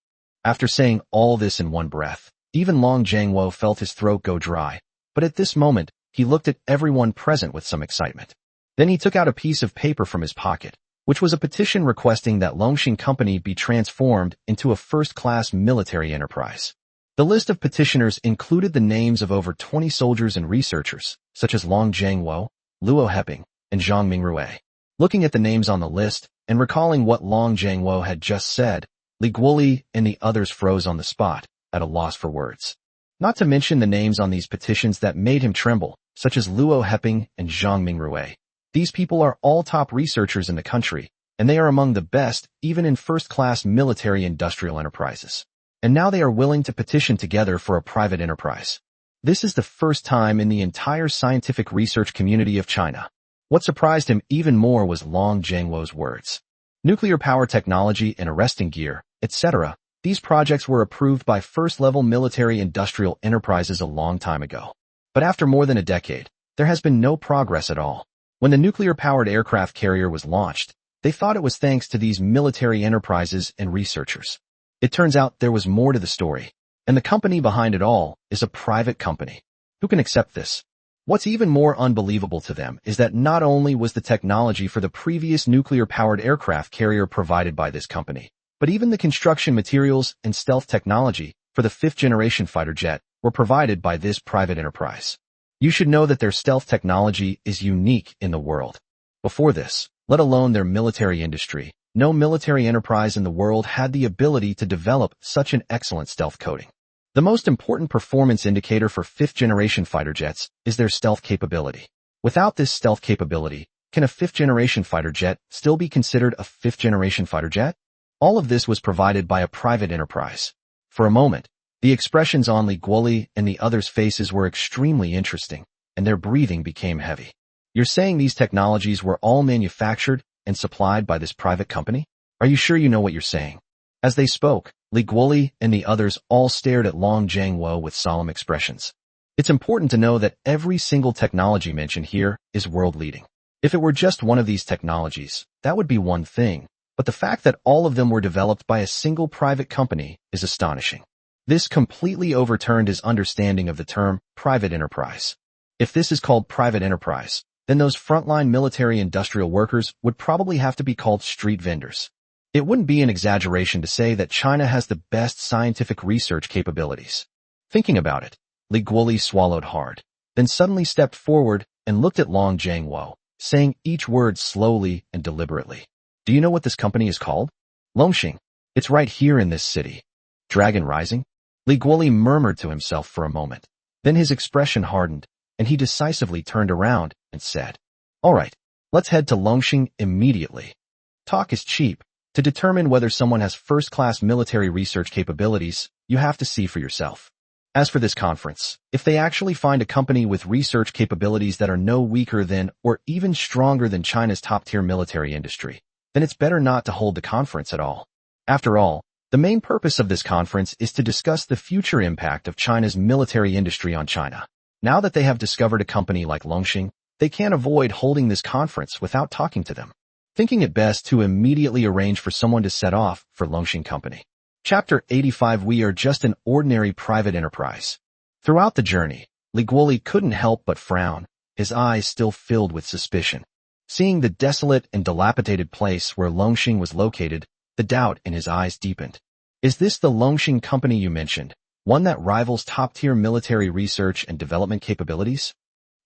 After saying all this in one breath, even Long Zhengwo felt his throat go dry, but at this moment, he looked at everyone present with some excitement. Then he took out a piece of paper from his pocket, which was a petition requesting that Longxing Company be transformed into a first-class military enterprise. The list of petitioners included the names of over 20 soldiers and researchers, such as Long Zhengwo, Luo Heping, and Zhang Mingrui. Looking at the names on the list, and recalling what Long Zhengwo had just said, Li Guoli and the others froze on the spot, at a loss for words. Not to mention the names on these petitions that made him tremble, such as Luo Heping and Zhang Mingrui. These people are all top researchers in the country, and they are among the best even in first-class military industrial enterprises. And now they are willing to petition together for a private enterprise. This is the first time in the entire scientific research community of China. What surprised him even more was Long Zhengwo's words. Nuclear power technology and arresting gear, etc. These projects were approved by first-level military industrial enterprises a long time ago. But after more than a decade, there has been no progress at all. When the nuclear-powered aircraft carrier was launched, they thought it was thanks to these military enterprises and researchers. It turns out there was more to the story, and the company behind it all is a private company. Who can accept this? What's even more unbelievable to them is that not only was the technology for the previous nuclear-powered aircraft carrier provided by this company, but even the construction materials and stealth technology for the fifth-generation fighter jet were provided by this private enterprise. You should know that their stealth technology is unique in the world. Before this, let alone their military industry, no military enterprise in the world had the ability to develop such an excellent stealth coating. The most important performance indicator for fifth-generation fighter jets is their stealth capability. Without this stealth capability, can a fifth-generation fighter jet still be considered a fifth-generation fighter jet? All of this was provided by a private enterprise. For a moment, the expressions on Li Guoli and the others' faces were extremely interesting, and their breathing became heavy. You're saying these technologies were all manufactured and supplied by this private company? Are you sure you know what you're saying? As they spoke, Li Guoli and the others all stared at Long Zhangwo with solemn expressions. It's important to know that every single technology mentioned here is world-leading. If it were just one of these technologies, that would be one thing, but the fact that all of them were developed by a single private company is astonishing. This completely overturned his understanding of the term private enterprise. If this is called private enterprise, then those frontline military-industrial workers would probably have to be called street vendors. It wouldn't be an exaggeration to say that China has the best scientific research capabilities. Thinking about it, Li Guoli swallowed hard, then suddenly stepped forward and looked at Long Zhangwo, saying each word slowly and deliberately. Do you know what this company is called? Longxing. It's right here in this city. Dragon Rising? Li Guoli murmured to himself for a moment. Then his expression hardened, and he decisively turned around and said, "All right, let's head to Longxing immediately." Talk is cheap. To determine whether someone has first-class military research capabilities, you have to see for yourself. As for this conference, if they actually find a company with research capabilities that are no weaker than or even stronger than China's top-tier military industry, then it's better not to hold the conference at all. After all, the main purpose of this conference is to discuss the future impact of China's military industry on China. Now that they have discovered a company like Longxing, they can't avoid holding this conference without talking to them. Thinking it best to immediately arrange for someone to set off for Longxing Company. Chapter 85. We are just an ordinary private enterprise. Throughout the journey, Li Guoli couldn't help but frown, his eyes still filled with suspicion. Seeing the desolate and dilapidated place where Longxing was located, the doubt in his eyes deepened. Is this the Longxing Company you mentioned, one that rivals top-tier military research and development capabilities?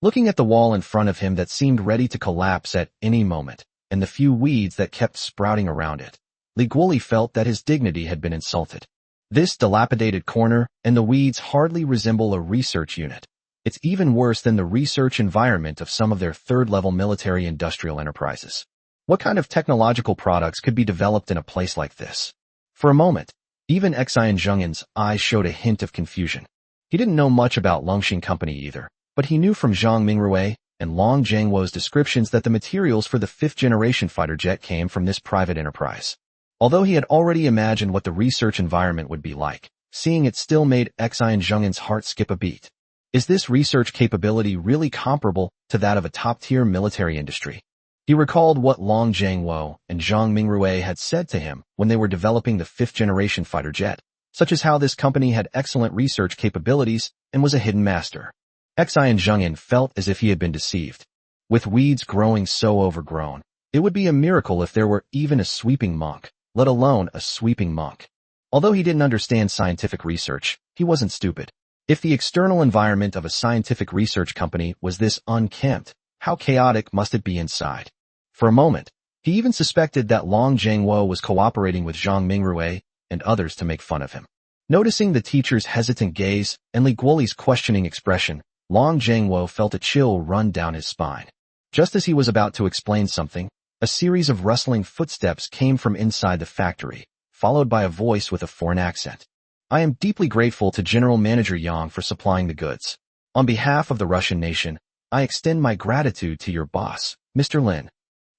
Looking at the wall in front of him that seemed ready to collapse at any moment, and the few weeds that kept sprouting around it, Li Guoli felt that his dignity had been insulted. This dilapidated corner and the weeds hardly resemble a research unit. It's even worse than the research environment of some of their third-level military-industrial enterprises. What kind of technological products could be developed in a place like this? For a moment, even Xian Zhengyan's eyes showed a hint of confusion. He didn't know much about Longxing Company either, but he knew from Zhang Mingrui and Long Zhangwo's descriptions that the materials for the fifth-generation fighter jet came from this private enterprise. Although he had already imagined what the research environment would be like, seeing it still made Xian Zhengyan's heart skip a beat. Is this research capability really comparable to that of a top-tier military industry? He recalled what Long Zhangwo and Zhang Mingrui had said to him when they were developing the fifth-generation fighter jet, such as how this company had excellent research capabilities and was a hidden master. Xian Zhengyan felt as if he had been deceived. With weeds growing so overgrown, it would be a miracle if there were even a sweeping monk, let alone a sweeping monk. Although he didn't understand scientific research, he wasn't stupid. If the external environment of a scientific research company was this unkempt, how chaotic must it be inside? For a moment, he even suspected that Long Zhangwo was cooperating with Zhang Mingrui and others to make fun of him. Noticing the teacher's hesitant gaze and Li Guoli's questioning expression, Long Zhangwo felt a chill run down his spine. Just as he was about to explain something, a series of rustling footsteps came from inside the factory, followed by a voice with a foreign accent. I am deeply grateful to General Manager Yang for supplying the goods. On behalf of the Russian nation, I extend my gratitude to your boss, Mr. Lin.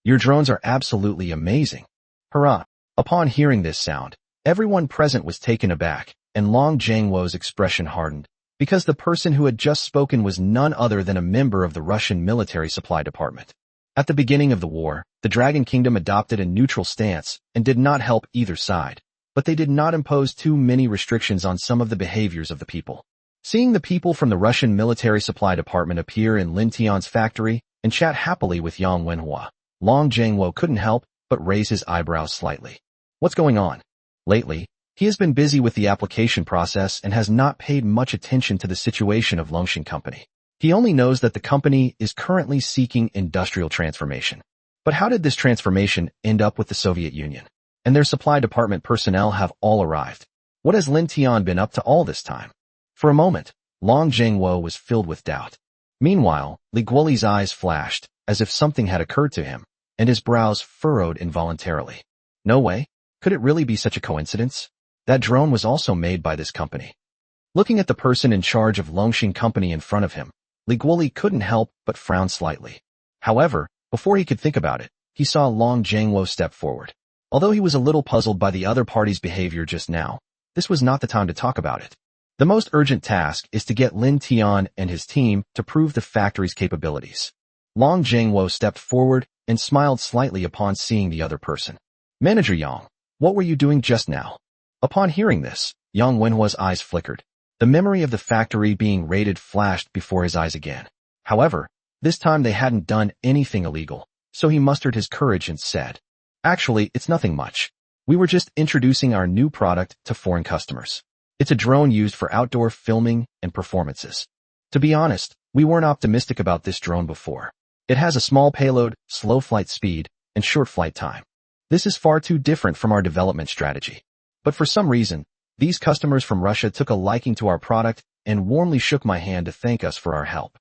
Your drones are absolutely amazing. Hurrah! Upon hearing this sound, everyone present was taken aback, and Long Zhangwo's expression hardened, because the person who had just spoken was none other than a member of the Russian military supply department. At the beginning of the war, the Dragon Kingdom adopted a neutral stance and did not help either side, but they did not impose too many restrictions on some of the behaviors of the people. Seeing the people from the Russian military supply department appear in Lin Tian's factory and chat happily with Yang Wenhua, Long Jiangwo couldn't help but raise his eyebrows slightly. What's going on? Lately, he has been busy with the application process and has not paid much attention to the situation of Longxing Company. He only knows that the company is currently seeking industrial transformation. But how did this transformation end up with the Soviet Union? And their supply department personnel have all arrived. What has Lin Tian been up to all this time? For a moment, Long Jiangwo was filled with doubt. Meanwhile, Li Guoli's eyes flashed, as if something had occurred to him, and his brows furrowed involuntarily. No way. Could it really be such a coincidence? That drone was also made by this company. Looking at the person in charge of Longxing Company in front of him, Li Guoli couldn't help but frown slightly. However, before he could think about it, he saw Long Jiangwo step forward. Although he was a little puzzled by the other party's behavior just now, this was not the time to talk about it. The most urgent task is to get Lin Tian and his team to prove the factory's capabilities. Long Jiangwo stepped forward and smiled slightly upon seeing the other person. Manager Yang, what were you doing just now? Upon hearing this, Yang Wenhua's eyes flickered. The memory of the factory being raided flashed before his eyes again. However, this time they hadn't done anything illegal, so he mustered his courage and said, "Actually, it's nothing much. We were just introducing our new product to foreign customers. It's a drone used for outdoor filming and performances. To be honest, we weren't optimistic about this drone before. It has a small payload, slow flight speed, and short flight time. This is far too different from our development strategy. But for some reason, these customers from Russia took a liking to our product and warmly shook my hand to thank us for our help.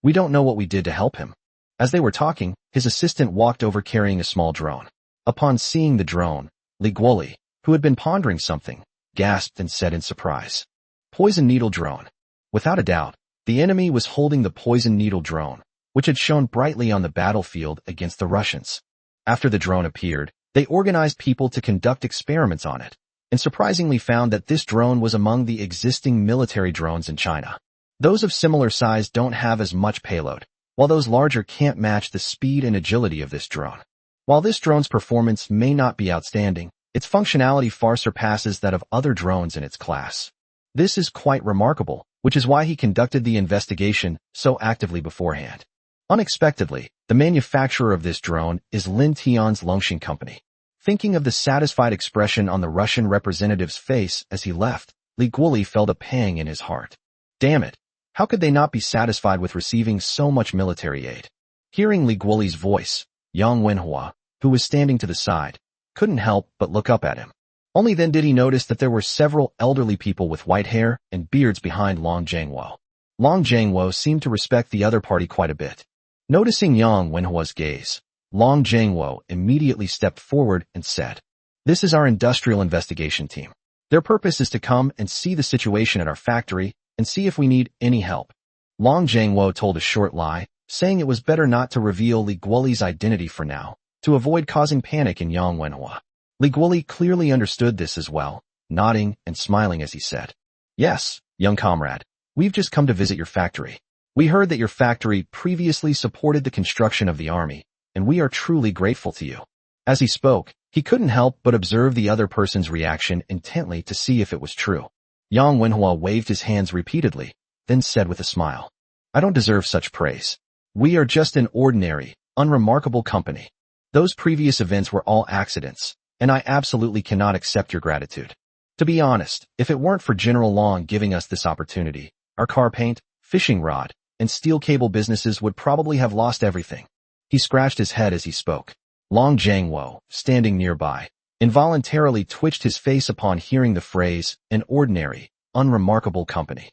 We don't know what we did to help him." As they were talking, his assistant walked over carrying a small drone. Upon seeing the drone, Li Guoli, who had been pondering something, gasped and said in surprise, "Poison needle drone." Without a doubt, the enemy was holding the poison needle drone, which had shone brightly on the battlefield against the Russians. After the drone appeared, they organized people to conduct experiments on it, and surprisingly found that this drone was among the existing military drones in China. Those of similar size don't have as much payload, while those larger can't match the speed and agility of this drone. While this drone's performance may not be outstanding, its functionality far surpasses that of other drones in its class. This is quite remarkable, which is why he conducted the investigation so actively beforehand. Unexpectedly, the manufacturer of this drone is Lin Tian's Longxing Company. Thinking of the satisfied expression on the Russian representative's face as he left, Li Guoli felt a pang in his heart. Damn it! How could they not be satisfied with receiving so much military aid? Hearing Li Guoli's voice, Yang Wenhua, who was standing to the side, couldn't help but look up at him. Only then did he notice that there were several elderly people with white hair and beards behind Long Jiangwo. Long Jiangwo seemed to respect the other party quite a bit. Noticing Yang Wenhua's gaze, Long Jiangwo immediately stepped forward and said, "This is our industrial investigation team. Their purpose is to come and see the situation at our factory and see if we need any help." Long Jiangwo told a short lie, saying it was better not to reveal Li Guoli's identity for now, to avoid causing panic in Yang Wenhua. Li Guoli clearly understood this as well, nodding and smiling as he said, "Yes, young comrade, we've just come to visit your factory. We heard that your factory previously supported the construction of the army, and we are truly grateful to you." As he spoke, he couldn't help but observe the other person's reaction intently to see if it was true. Yang Wenhua waved his hands repeatedly, then said with a smile, "I don't deserve such praise. We are just an ordinary, unremarkable company. Those previous events were all accidents, and I absolutely cannot accept your gratitude. To be honest, if it weren't for General Long giving us this opportunity, our car paint, fishing rod, and steel cable businesses would probably have lost everything." He scratched his head as he spoke. Long Jiangwo, standing nearby, involuntarily twitched his face upon hearing the phrase, "an ordinary, unremarkable company."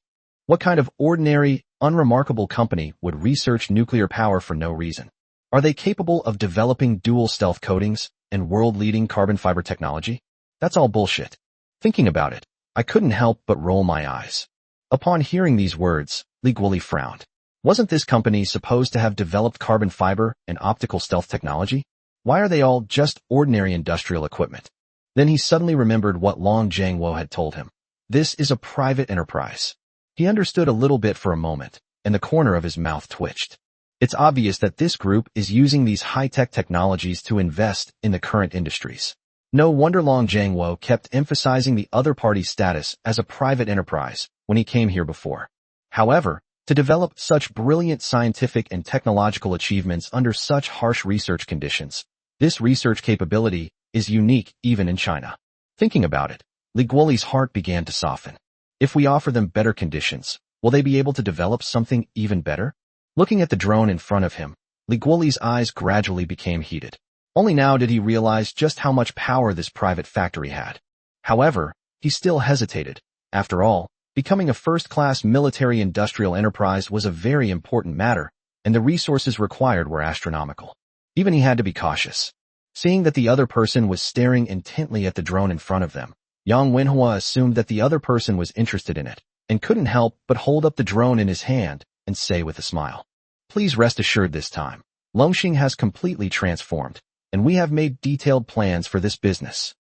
What kind of ordinary, unremarkable company would research nuclear power for no reason? Are they capable of developing dual stealth coatings and world-leading carbon fiber technology? That's all bullshit. Thinking about it, I couldn't help but roll my eyes. Upon hearing these words, Li Guoli frowned. Wasn't this company supposed to have developed carbon fiber and optical stealth technology? Why are they all just ordinary industrial equipment? Then he suddenly remembered what Long Jiangwo had told him. This is a private enterprise. He understood a little bit for a moment, and the corner of his mouth twitched. It's obvious that this group is using these high-tech technologies to invest in the current industries. No wonder Long Jiangwo kept emphasizing the other party's status as a private enterprise when he came here before. However, to develop such brilliant scientific and technological achievements under such harsh research conditions, this research capability is unique even in China. Thinking about it, Li Guoli's heart began to soften. If we offer them better conditions, will they be able to develop something even better? Looking at the drone in front of him, Li Guoli's eyes gradually became heated. Only now did he realize just how much power this private factory had. However, he still hesitated. After all, becoming a first-class military-industrial enterprise was a very important matter, and the resources required were astronomical. Even he had to be cautious. Seeing that the other person was staring intently at the drone in front of them, Yang Wenhua assumed that the other person was interested in it, and couldn't help but hold up the drone in his hand and say with a smile, "Please rest assured this time, Longxing has completely transformed, and we have made detailed plans for this business.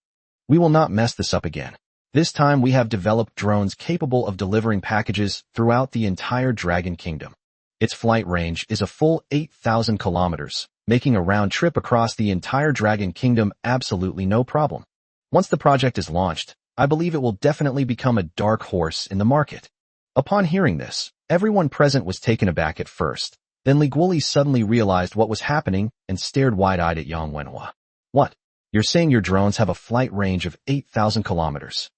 We will not mess this up again. This time we have developed drones capable of delivering packages throughout the entire Dragon Kingdom. Its flight range is a full 8,000 kilometers, making a round trip across the entire Dragon Kingdom absolutely no problem. Once the project is launched, I believe it will definitely become a dark horse in the market." Upon hearing this, everyone present was taken aback at first. Then Li Guoli suddenly realized what was happening and stared wide-eyed at Yang Wenhua. "What? You're saying your drones have a flight range of 8,000 kilometers?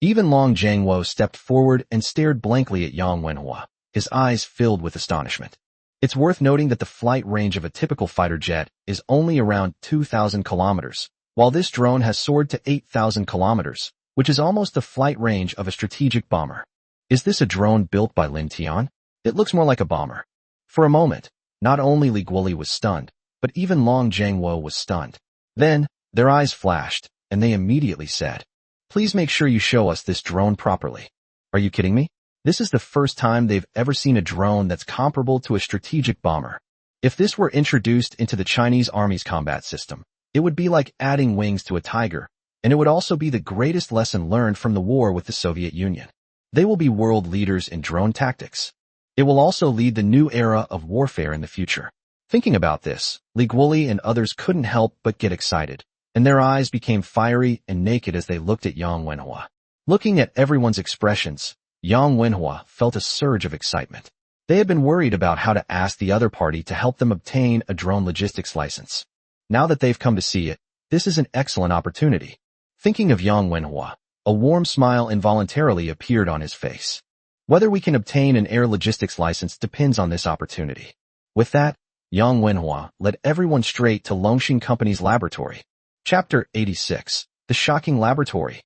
Even Long Jiangwo stepped forward and stared blankly at Yang Wenhua, his eyes filled with astonishment. It's worth noting that the flight range of a typical fighter jet is only around 2,000 kilometers, while this drone has soared to 8,000 kilometers, which is almost the flight range of a strategic bomber. Is this a drone built by Lin Tian? It looks more like a bomber." For a moment, not only Li Guoli was stunned, but even Long Jiangwo was stunned. Then, their eyes flashed, and they immediately said, "Please make sure you show us this drone properly." Are you kidding me? This is the first time they've ever seen a drone that's comparable to a strategic bomber. If this were introduced into the Chinese Army's combat system, it would be like adding wings to a tiger, and it would also be the greatest lesson learned from the war with the Soviet Union. They will be world leaders in drone tactics. It will also lead the new era of warfare in the future. Thinking about this, Li Guoli and others couldn't help but get excited, and their eyes became fiery and naked as they looked at Yang Wenhua. Looking at everyone's expressions, Yang Wenhua felt a surge of excitement. They had been worried about how to ask the other party to help them obtain a drone logistics license. Now that they've come to see it, this is an excellent opportunity. Thinking of Yang Wenhua, a warm smile involuntarily appeared on his face. Whether we can obtain an air logistics license depends on this opportunity. With that, Yang Wenhua led everyone straight to Longxing Company's laboratory. Chapter 86. The Shocking Laboratory.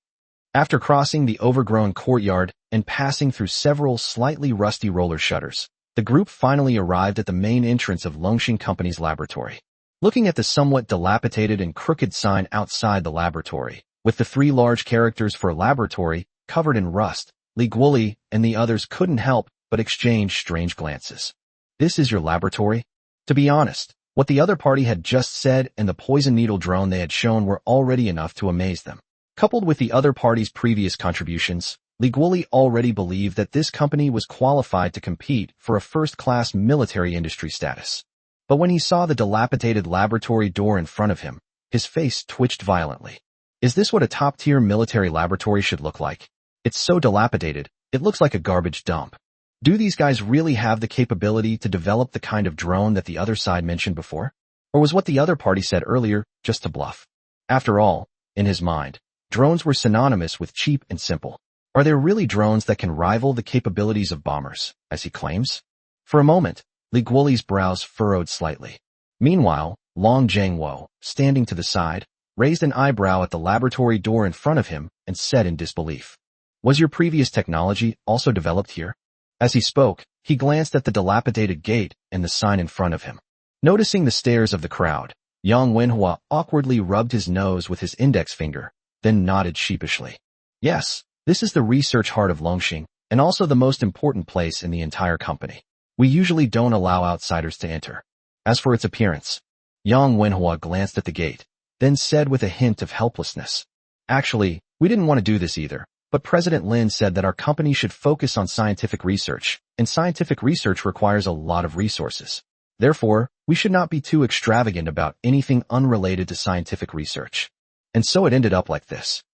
After crossing the overgrown courtyard and passing through several slightly rusty roller shutters, the group finally arrived at the main entrance of Longxing Company's laboratory. Looking at the somewhat dilapidated and crooked sign outside the laboratory, with the 3 large characters for laboratory covered in rust, Li Guoli and the others couldn't help but exchange strange glances. "This is your laboratory?" To be honest, what the other party had just said and the poison needle drone they had shown were already enough to amaze them. Coupled with the other party's previous contributions, Li Guoli already believed that this company was qualified to compete for a first-class military industry status. But when he saw the dilapidated laboratory door in front of him, his face twitched violently. Is this what a top-tier military laboratory should look like? It's so dilapidated, it looks like a garbage dump. Do these guys really have the capability to develop the kind of drone that the other side mentioned before? Or was what the other party said earlier just to bluff? After all, in his mind, drones were synonymous with cheap and simple. Are there really drones that can rival the capabilities of bombers, as he claims? For a moment, Li Guoli's brows furrowed slightly. Meanwhile, Long Jiangwo, standing to the side, raised an eyebrow at the laboratory door in front of him and said in disbelief, "Was your previous technology also developed here?" As he spoke, he glanced at the dilapidated gate and the sign in front of him. Noticing the stares of the crowd, Yang Wenhua awkwardly rubbed his nose with his index finger, then nodded sheepishly. "Yes, this is the research heart of Longxing, and also the most important place in the entire company. We usually don't allow outsiders to enter." As for its appearance, Yang Wenhua glanced at the gate, then said with a hint of helplessness, "Actually, we didn't want to do this either. But President Lin said that our company should focus on scientific research, and scientific research requires a lot of resources. Therefore, we should not be too extravagant about anything unrelated to scientific research." And so it ended up like this.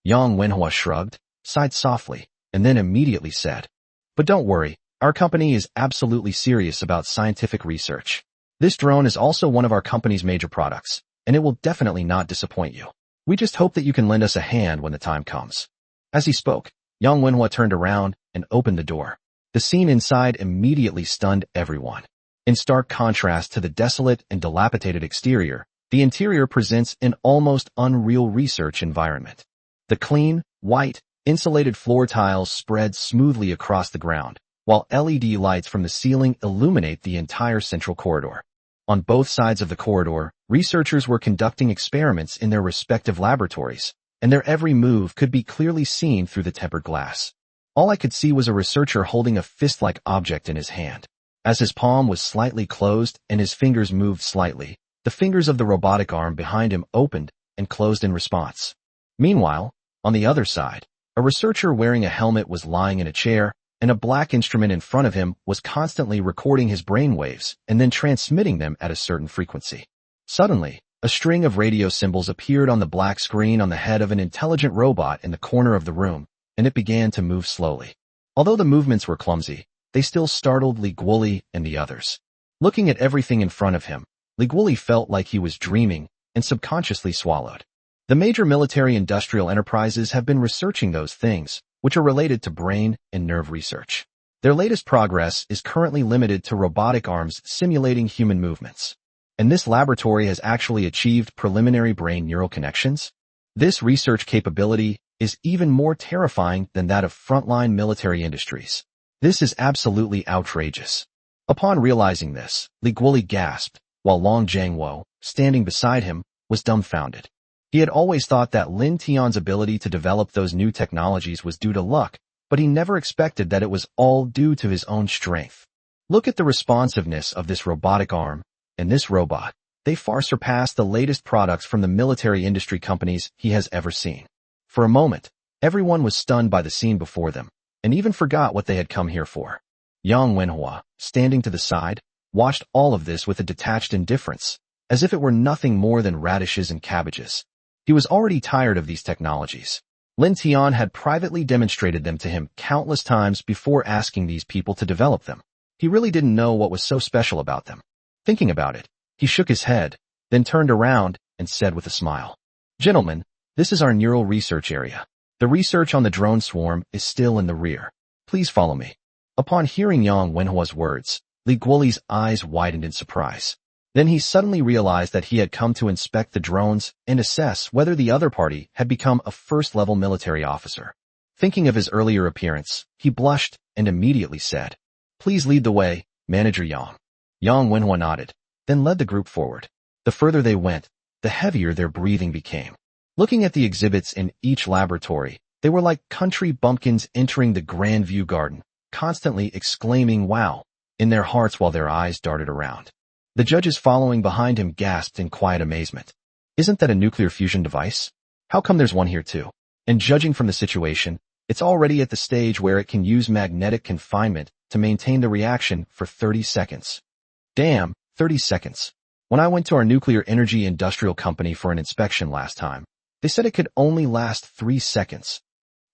Yang Wenhua shrugged, sighed softly, and then immediately said, "But don't worry, Our company is absolutely serious about scientific research. This drone is also one of our company's major products, and it will definitely not disappoint you. We just hope that you can lend us a hand when the time comes." As he spoke, Yang Wenhua turned around and opened the door. The scene inside immediately stunned everyone. In stark contrast to the desolate and dilapidated exterior, the interior presents an almost unreal research environment. The clean, white, insulated floor tiles spread smoothly across the ground, while LED lights from the ceiling illuminate the entire central corridor. On both sides of the corridor, researchers were conducting experiments in their respective laboratories, and their every move could be clearly seen through the tempered glass. All I could see was a researcher holding a fist-like object in his hand. As his palm was slightly closed and his fingers moved slightly, the fingers of the robotic arm behind him opened and closed in response. Meanwhile, on the other side, a researcher wearing a helmet was lying in a chair, and a black instrument in front of him was constantly recording his brain waves and then transmitting them at a certain frequency. Suddenly, a string of radio symbols appeared on the black screen on the head of an intelligent robot in the corner of the room, and it began to move slowly. Although the movements were clumsy, they still startled Li Guoli and the others. Looking at everything in front of him, Li Guoli felt like he was dreaming and subconsciously swallowed. The major military-industrial enterprises have been researching those things, which are related to brain and nerve research. Their latest progress is currently limited to robotic arms simulating human movements. And this laboratory has actually achieved preliminary brain neural connections. This research capability is even more terrifying than that of frontline military industries. This is absolutely outrageous. Upon realizing this, Li Guoli gasped, while Long Jiangwo, standing beside him, was dumbfounded. He had always thought that Lin Tian's ability to develop those new technologies was due to luck, but he never expected that it was all due to his own strength. Look at the responsiveness of this robotic arm, and this robot. They far surpass the latest products from the military industry companies he has ever seen. For a moment, everyone was stunned by the scene before them, and even forgot what they had come here for. Yang Wenhua, standing to the side, watched all of this with a detached indifference, as if it were nothing more than radishes and cabbages. He was already tired of these technologies. Lin Tian had privately demonstrated them to him countless times before asking these people to develop them. He really didn't know what was so special about them. Thinking about it, he shook his head, then turned around and said with a smile, "Gentlemen, this is our neural research area. The research on the drone swarm is still in the rear. Please follow me." Upon hearing Yang Wenhua's words, Li Guoli's eyes widened in surprise. Then he suddenly realized that he had come to inspect the drones and assess whether the other party had become a first-level military officer. Thinking of his earlier appearance, he blushed and immediately said, "Please lead the way, Manager Yang." Yang Wenhua nodded, then led the group forward. The further they went, the heavier their breathing became. Looking at the exhibits in each laboratory, they were like country bumpkins entering the Grand View Garden, constantly exclaiming "wow" in their hearts while their eyes darted around. The judges following behind him gasped in quiet amazement. "Isn't that a nuclear fusion device? How come there's one here too?" And judging from the situation, it's already at the stage where it can use magnetic confinement to maintain the reaction for 30 seconds. Damn, 30 seconds. When I went to our nuclear energy industrial company for an inspection last time, they said it could only last 3 seconds.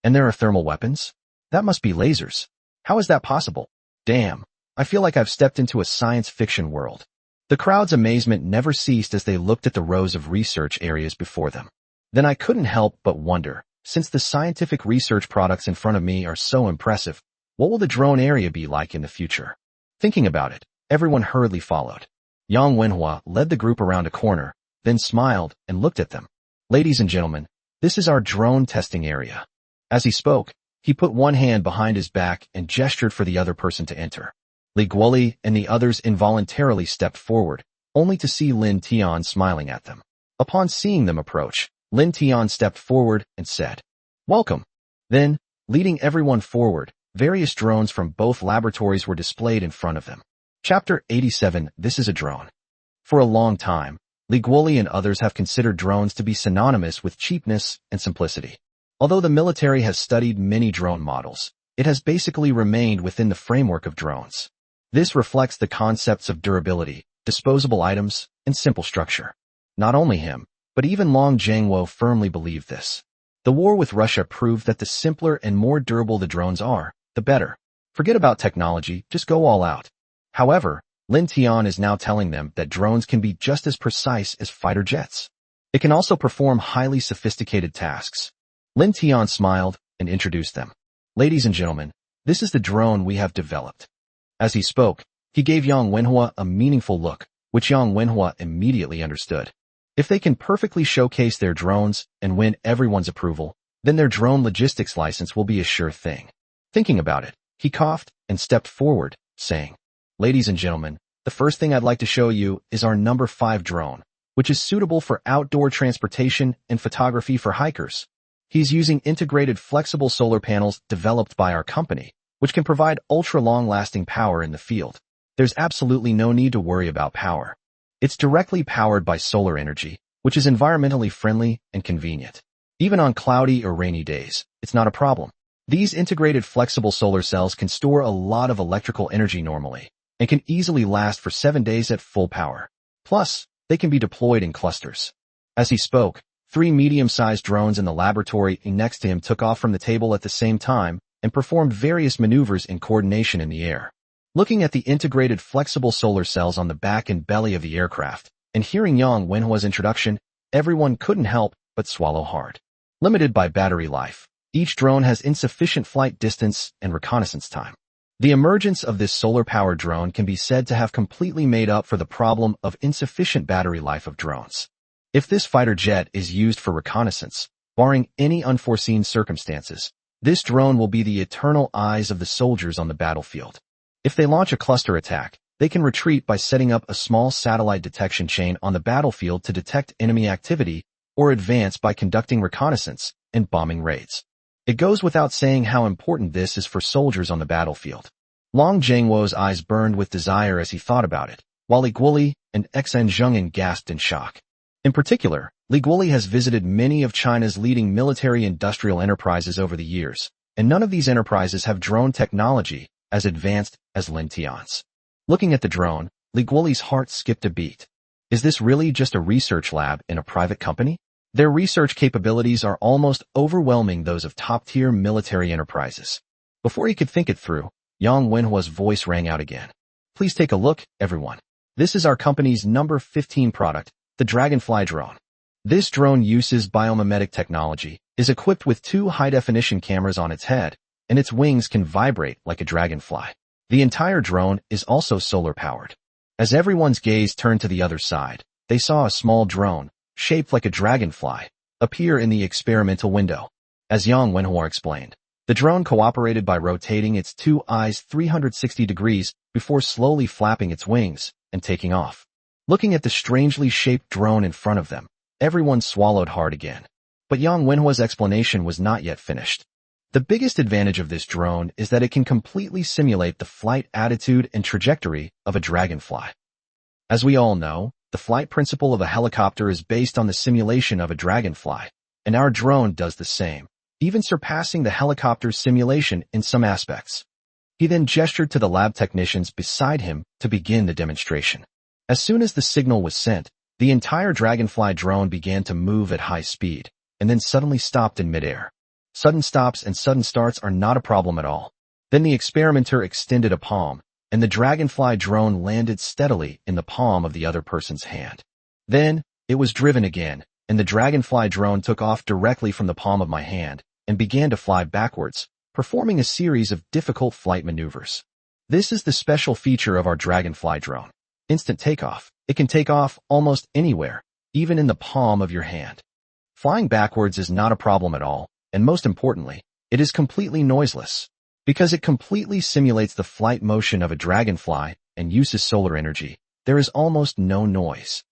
And there are thermal weapons? That must be lasers. How is that possible? Damn, I feel like I've stepped into a science fiction world. The crowd's amazement never ceased as they looked at the rows of research areas before them. Then I couldn't help but wonder, since the scientific research products in front of me are so impressive, what will the drone area be like in the future? Thinking about it, everyone hurriedly followed. Yang Wenhua led the group around a corner, then smiled and looked at them. "Ladies and gentlemen, this is our drone testing area." As he spoke, he put one hand behind his back and gestured for the other person to enter. Li Guoli and the others involuntarily stepped forward, only to see Lin Tian smiling at them. Upon seeing them approach, Lin Tian stepped forward and said, "Welcome." Then, leading everyone forward, various drones from both laboratories were displayed in front of them. Chapter 87. This is a drone. For a long time, Li Guoli and others have considered drones to be synonymous with cheapness and simplicity. Although the military has studied many drone models, it has basically remained within the framework of drones. This reflects the concepts of durability, disposable items, and simple structure. Not only him, but even Long Jiangwo firmly believed this. The war with Russia proved that the simpler and more durable the drones are, the better. Forget about technology, just go all out. However, Lin Tian is now telling them that drones can be just as precise as fighter jets. It can also perform highly sophisticated tasks. Lin Tian smiled and introduced them. Ladies and gentlemen, this is the drone we have developed. As he spoke, he gave Yang Wenhua a meaningful look, which Yang Wenhua immediately understood. If they can perfectly showcase their drones and win everyone's approval, then their drone logistics license will be a sure thing. Thinking about it, he coughed and stepped forward, saying, Ladies and gentlemen, the first thing I'd like to show you is our number 5 drone, which is suitable for outdoor transportation and photography for hikers. He's using integrated flexible solar panels developed by our company, which can provide ultra-long-lasting power in the field. There's absolutely no need to worry about power. It's directly powered by solar energy, which is environmentally friendly and convenient. Even on cloudy or rainy days, it's not a problem. These integrated flexible solar cells can store a lot of electrical energy normally, and can easily last for 7 days at full power. Plus, they can be deployed in clusters. As he spoke, 3 medium-sized drones in the laboratory next to him took off from the table at the same time and performed various maneuvers in coordination in the air. Looking at the integrated flexible solar cells on the back and belly of the aircraft, and hearing Yang Wenhua's introduction, everyone couldn't help but swallow hard. Limited by battery life, each drone has insufficient flight distance and reconnaissance time. The emergence of this solar-powered drone can be said to have completely made up for the problem of insufficient battery life of drones. If this fighter jet is used for reconnaissance, barring any unforeseen circumstances, this drone will be the eternal eyes of the soldiers on the battlefield. If they launch a cluster attack, they can retreat by setting up a small satellite detection chain on the battlefield to detect enemy activity, or advance by conducting reconnaissance and bombing raids. It goes without saying how important this is for soldiers on the battlefield. Long Zhengwo's eyes burned with desire as he thought about it, while Li Guoli and Xen Zhengyan gasped in shock. In particular, Li Guoli has visited many of China's leading military-industrial enterprises over the years, and none of these enterprises have drone technology as advanced as Lin Tian's. Looking at the drone, Li Guoli's heart skipped a beat. Is this really just a research lab in a private company? Their research capabilities are almost overwhelming those of top-tier military enterprises. Before he could think it through, Yang Wenhua's voice rang out again. Please take a look, everyone. This is our company's number 15 product, the Dragonfly drone. This drone uses biomimetic technology, is equipped with 2 high-definition cameras on its head, and its wings can vibrate like a dragonfly. The entire drone is also solar-powered. As everyone's gaze turned to the other side, they saw a small drone, shaped like a dragonfly, appear in the experimental window. As Yang Wenhua explained, the drone cooperated by rotating its 2 eyes 360 degrees before slowly flapping its wings and taking off. Looking at the strangely shaped drone in front of them, everyone swallowed hard again. But Yang Wenhua's explanation was not yet finished. The biggest advantage of this drone is that it can completely simulate the flight attitude and trajectory of a dragonfly. As we all know, the flight principle of a helicopter is based on the simulation of a dragonfly, and our drone does the same, even surpassing the helicopter's simulation in some aspects. He then gestured to the lab technicians beside him to begin the demonstration. As soon as the signal was sent, the entire Dragonfly drone began to move at high speed, and then suddenly stopped in midair. Sudden stops and sudden starts are not a problem at all. Then the experimenter extended a palm, and the Dragonfly drone landed steadily in the palm of the other person's hand. Then, it was driven again, and the Dragonfly drone took off directly from the palm of my hand, and began to fly backwards, performing a series of difficult flight maneuvers. This is the special feature of our Dragonfly drone. Instant takeoff. It can take off almost anywhere, even in the palm of your hand. Flying backwards is not a problem at all, and most importantly, it is completely noiseless. Because it completely simulates the flight motion of a dragonfly and uses solar energy, there is almost no noise.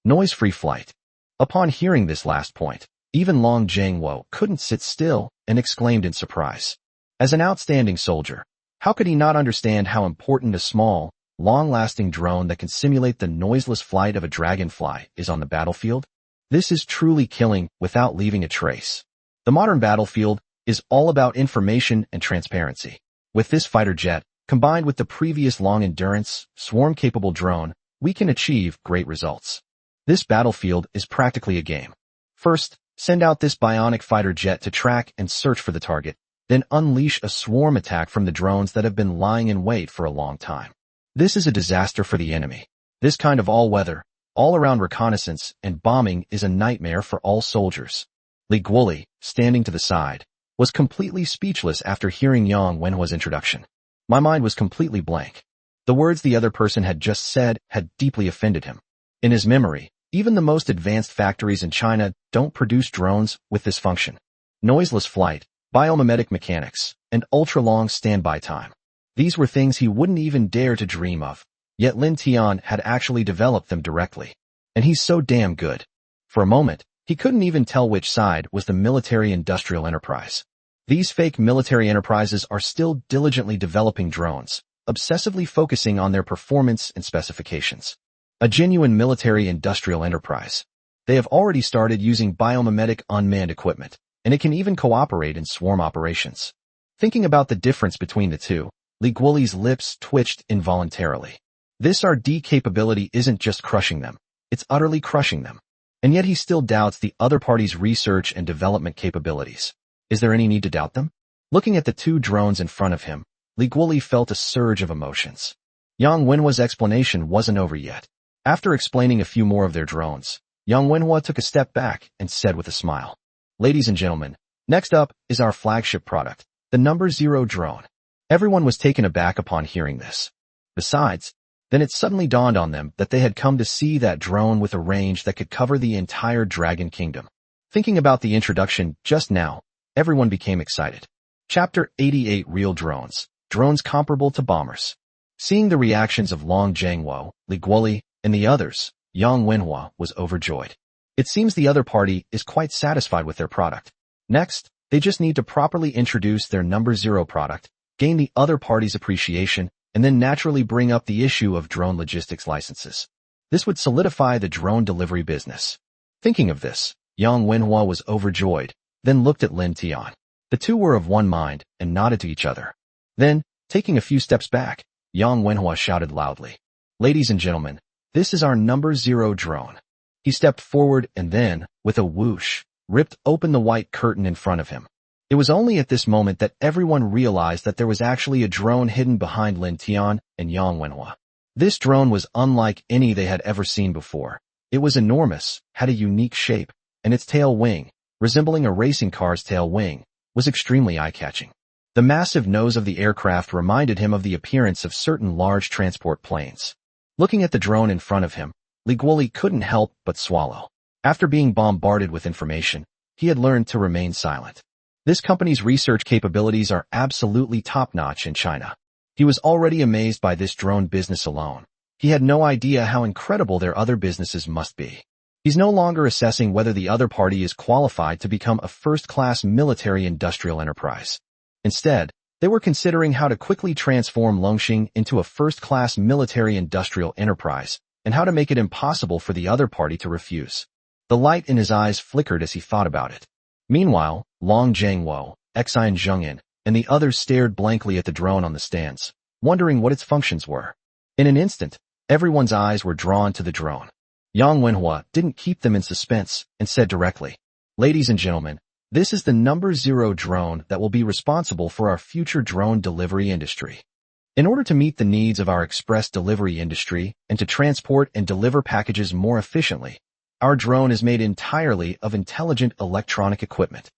Noise-free flight. Upon hearing this last point, even Long Zhengwo couldn't sit still and exclaimed in surprise. As an outstanding soldier, how could he not understand how important a small, long-lasting drone that can simulate the noiseless flight of a dragonfly is on the battlefield? This is truly killing without leaving a trace. The modern battlefield is all about information and transparency. With this fighter jet, combined with the previous long-endurance, swarm-capable drone, we can achieve great results. This battlefield is practically a game. First, send out this bionic fighter jet to track and search for the target, then unleash a swarm attack from the drones that have been lying in wait for a long time. This is a disaster for the enemy. This kind of all-weather, all-around reconnaissance and bombing is a nightmare for all soldiers. Li Guoli, standing to the side, was completely speechless after hearing Yang Wenhua's introduction. My mind was completely blank. The words the other person had just said had deeply offended him. In his memory, even the most advanced factories in China don't produce drones with this function. Noiseless flight, biomimetic mechanics, and ultra-long standby time. These were things he wouldn't even dare to dream of. Yet Lin Tian had actually developed them directly. And he's so damn good. For a moment, he couldn't even tell which side was the military-industrial enterprise. These fake military enterprises are still diligently developing drones, obsessively focusing on their performance and specifications. A genuine military-industrial enterprise. They have already started using biomimetic unmanned equipment, and it can even cooperate in swarm operations. Thinking about the difference between the two, Li Guoli's lips twitched involuntarily. This RD capability isn't just crushing them, it's utterly crushing them. And yet he still doubts the other party's research and development capabilities. Is there any need to doubt them? Looking at the two drones in front of him, Li Guoli felt a surge of emotions. Yang Wenhua's explanation wasn't over yet. After explaining a few more of their drones, Yang Wenhua took a step back and said with a smile, "Ladies and gentlemen, next up is our flagship product, the No. 0 drone." Everyone was taken aback upon hearing this. Besides, then it suddenly dawned on them that they had come to see that drone with a range that could cover the entire Dragon Kingdom. Thinking about the introduction just now, everyone became excited. Chapter 88 Real Drones. Drones comparable to bombers. Seeing the reactions of Long Zhengwo, Li Guoli, and the others, Yang Wenhua was overjoyed. It seems the other party is quite satisfied with their product. Next, they just need to properly introduce their No. 0 product, gain the other party's appreciation, and then naturally bring up the issue of drone logistics licenses. This would solidify the drone delivery business. Thinking of this, Yang Wenhua was overjoyed, then looked at Lin Tian. The two were of one mind and nodded to each other. Then, taking a few steps back, Yang Wenhua shouted loudly, "Ladies and gentlemen, this is our No. 0 drone." He stepped forward and then, with a whoosh, ripped open the white curtain in front of him. It was only at this moment that everyone realized that there was actually a drone hidden behind Lin Tian and Yang Wenhua. This drone was unlike any they had ever seen before. It was enormous, had a unique shape, and its tail wing, resembling a racing car's tail wing, was extremely eye-catching. The massive nose of the aircraft reminded him of the appearance of certain large transport planes. Looking at the drone in front of him, Li Guoli couldn't help but swallow. After being bombarded with information, he had learned to remain silent. This company's research capabilities are absolutely top-notch in China. He was already amazed by this drone business alone. He had no idea how incredible their other businesses must be. He's no longer assessing whether the other party is qualified to become a first-class military-industrial enterprise. Instead, they were considering how to quickly transform Longxing into a first-class military-industrial enterprise, and how to make it impossible for the other party to refuse. The light in his eyes flickered as he thought about it. Meanwhile, Long Zhengwo, Xian Zhengyin, and the others stared blankly at the drone on the stands, wondering what its functions were. In an instant, everyone's eyes were drawn to the drone. Yang Wenhua didn't keep them in suspense and said directly, "Ladies and gentlemen, this is the No. 0 drone that will be responsible for our future drone delivery industry. In order to meet the needs of our express delivery industry and to transport and deliver packages more efficiently, our drone is made entirely of intelligent electronic equipment.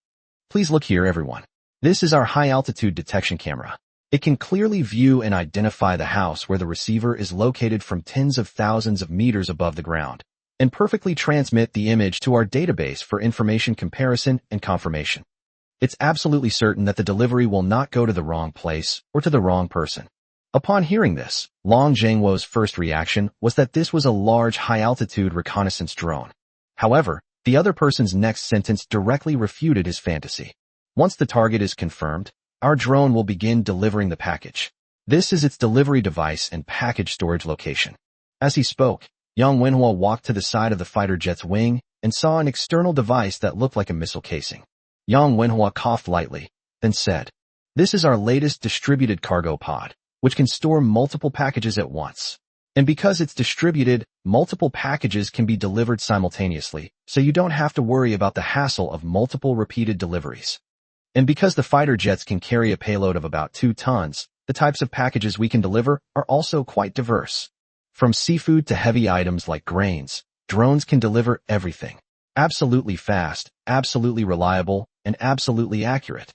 Please look here, everyone. This is our high-altitude detection camera. It can clearly view and identify the house where the receiver is located from tens of thousands of meters above the ground, and perfectly transmit the image to our database for information comparison and confirmation. It's absolutely certain that the delivery will not go to the wrong place or to the wrong person." Upon hearing this, Long Zhengwo's first reaction was that this was a large high-altitude reconnaissance drone. However, the other person's next sentence directly refuted his fantasy. "Once the target is confirmed, our drone will begin delivering the package. This is its delivery device and package storage location." As he spoke, Yang Wenhua walked to the side of the fighter jet's wing and saw an external device that looked like a missile casing. Yang Wenhua coughed lightly, then said, "This is our latest distributed cargo pod, which can store multiple packages at once. And because it's distributed, multiple packages can be delivered simultaneously, so you don't have to worry about the hassle of multiple repeated deliveries. And because the fighter jets can carry a payload of about 2 tons, the types of packages we can deliver are also quite diverse. From seafood to heavy items like grains, drones can deliver everything. Absolutely fast, absolutely reliable, and absolutely accurate.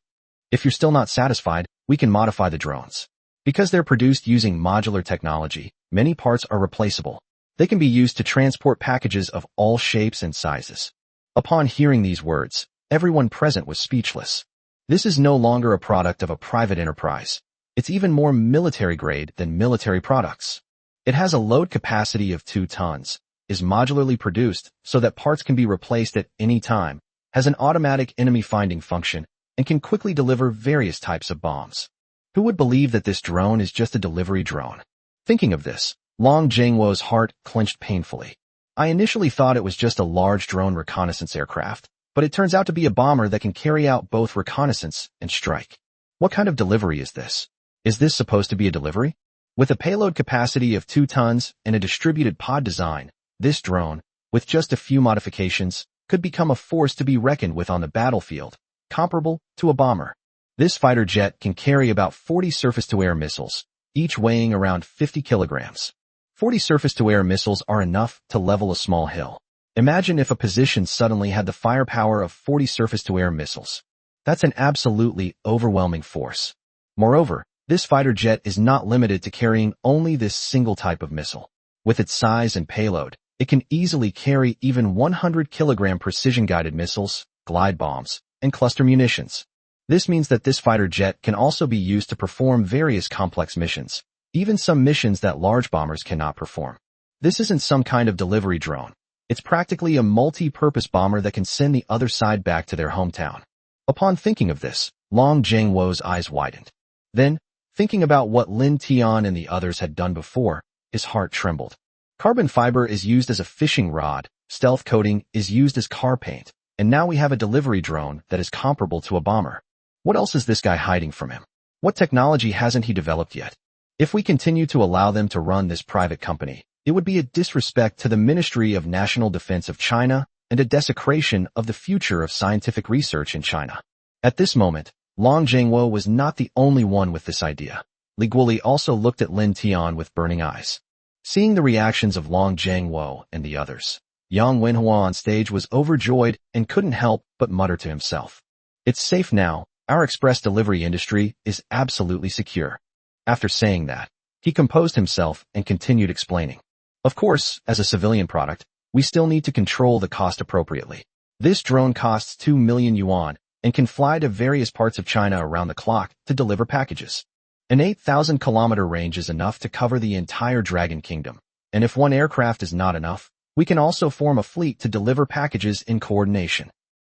If you're still not satisfied, we can modify the drones. Because they're produced using modular technology, many parts are replaceable. They can be used to transport packages of all shapes and sizes. Upon hearing these words, everyone present was speechless. This is no longer a product of a private enterprise. It's even more military grade than military products. It has a load capacity of 2 tons, is modularly produced so that parts can be replaced at any time, has an automatic enemy finding function, and can quickly deliver various types of bombs. Who would believe that this drone is just a delivery drone? Thinking of this, Long Jingwo's heart clenched painfully. I initially thought it was just a large drone reconnaissance aircraft, but it turns out to be a bomber that can carry out both reconnaissance and strike. What kind of delivery is this? Is this supposed to be a delivery? With a payload capacity of 2 tons and a distributed pod design, this drone, with just a few modifications, could become a force to be reckoned with on the battlefield, comparable to a bomber. This fighter jet can carry about 40 surface-to-air missiles, each weighing around 50 kilograms. 40 surface-to-air missiles are enough to level a small hill. Imagine if a position suddenly had the firepower of 40 surface-to-air missiles. That's an absolutely overwhelming force. Moreover, this fighter jet is not limited to carrying only this single type of missile. With its size and payload, it can easily carry even 100-kilogram precision-guided missiles, glide bombs, and cluster munitions. This means that this fighter jet can also be used to perform various complex missions, even some missions that large bombers cannot perform. This isn't some kind of delivery drone. It's practically a multi-purpose bomber that can send the other side back to their hometown. Upon thinking of this, Long Jingwo's eyes widened. Then, thinking about what Lin Tian and the others had done before, his heart trembled. Carbon fiber is used as a fishing rod, stealth coating is used as car paint, and now we have a delivery drone that is comparable to a bomber. What else is this guy hiding from him? What technology hasn't he developed yet? If we continue to allow them to run this private company, it would be a disrespect to the Ministry of National Defense of China and a desecration of the future of scientific research in China. At this moment, Long Jingwo was not the only one with this idea. Li Guoli also looked at Lin Tian with burning eyes. Seeing the reactions of Long Jingwo and the others, Yang Wenhua on stage was overjoyed and couldn't help but mutter to himself. It's safe now, our express delivery industry is absolutely secure. After saying that, he composed himself and continued explaining. Of course, as a civilian product, we still need to control the cost appropriately. This drone costs 2 million yuan and can fly to various parts of China around the clock to deliver packages. An 8,000-kilometer range is enough to cover the entire Dragon Kingdom, and if one aircraft is not enough, we can also form a fleet to deliver packages in coordination.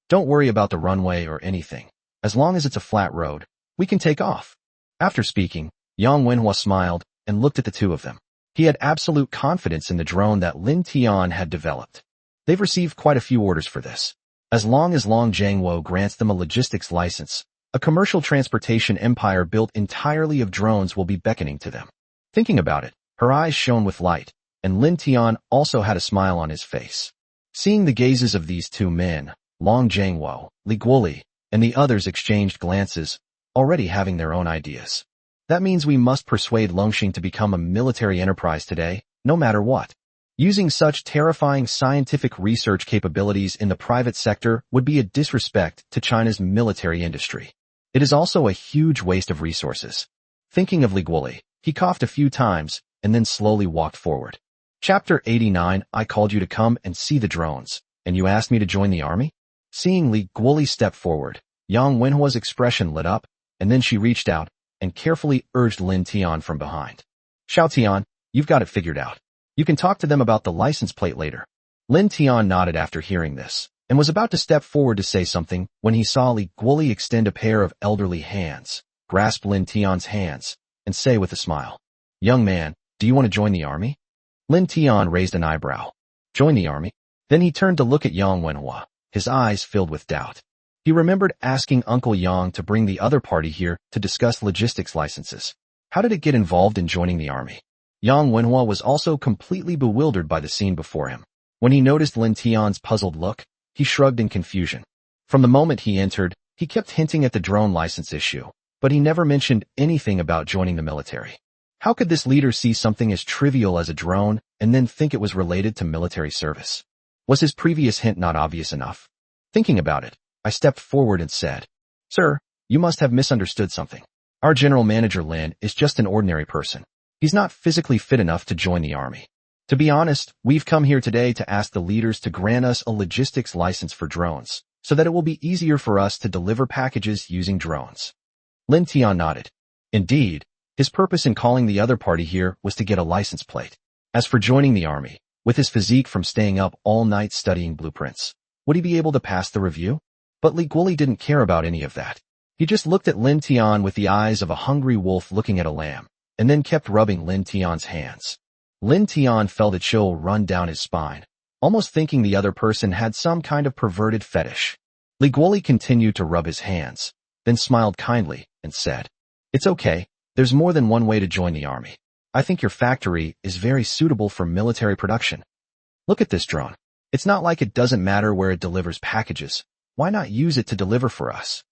Don't worry about the runway or anything. As long as it's a flat road, we can take off. After speaking, Yang Wenhua smiled and looked at the two of them. He had absolute confidence in the drone that Lin Tian had developed. They've received quite a few orders for this. As long as Long Jingwo grants them a logistics license, a commercial transportation empire built entirely of drones will be beckoning to them. Thinking about it, her eyes shone with light, and Lin Tian also had a smile on his face. Seeing the gazes of these two men, Long Jingwo, Li Guoli, and the others exchanged glances, already having their own ideas. That means we must persuade Longxing to become a military enterprise today, no matter what. Using such terrifying scientific research capabilities in the private sector would be a disrespect to China's military industry. It is also a huge waste of resources. Thinking of Li Guoli, he coughed a few times and then slowly walked forward. Chapter 89. I called you to come and see the drones, and you asked me to join the army? Seeing Li Guoli step forward, Yang Wenhua's expression lit up, and then she reached out and carefully urged Lin Tian from behind. Xiao Tian, you've got it figured out. You can talk to them about the license plate later. Lin Tian nodded after hearing this, and was about to step forward to say something when he saw Li Guoli extend a pair of elderly hands, grasp Lin Tian's hands, and say with a smile, "Young man, do you want to join the army?" Lin Tian raised an eyebrow. Join the army? Then he turned to look at Yang Wenhua, his eyes filled with doubt. He remembered asking Uncle Yang to bring the other party here to discuss logistics licenses. How did it get involved in joining the army? Yang Wenhua was also completely bewildered by the scene before him. When he noticed Lin Tian's puzzled look, he shrugged in confusion. From the moment he entered, He kept hinting at the drone license issue, but he never mentioned anything about joining the military. How could this leader see something as trivial as a drone and then think it was related to military service? Was his previous hint not obvious enough? Thinking about it, I stepped forward and said, "Sir, you must have misunderstood something. Our general manager Lin is just an ordinary person. He's not physically fit enough to join the army. To be honest, we've come here today to ask the leaders to grant us a logistics license for drones, so that it will be easier for us to deliver packages using drones." Lin Tian nodded. Indeed, his purpose in calling the other party here was to get a license plate. As for joining the army, with his physique from staying up all night studying blueprints, would he be able to pass the review? But Li Guoli didn't care about any of that. He just looked at Lin Tian with the eyes of a hungry wolf looking at a lamb, and then kept rubbing Lin Tian's hands. Lin Tian felt a chill run down his spine, almost thinking the other person had some kind of perverted fetish. Li Guoli continued to rub his hands, then smiled kindly and said, "It's okay. There's more than one way to join the army. I think your factory is very suitable for military production. Look at this drone. It's not like it doesn't matter where it delivers packages. Why not use it to deliver for us?"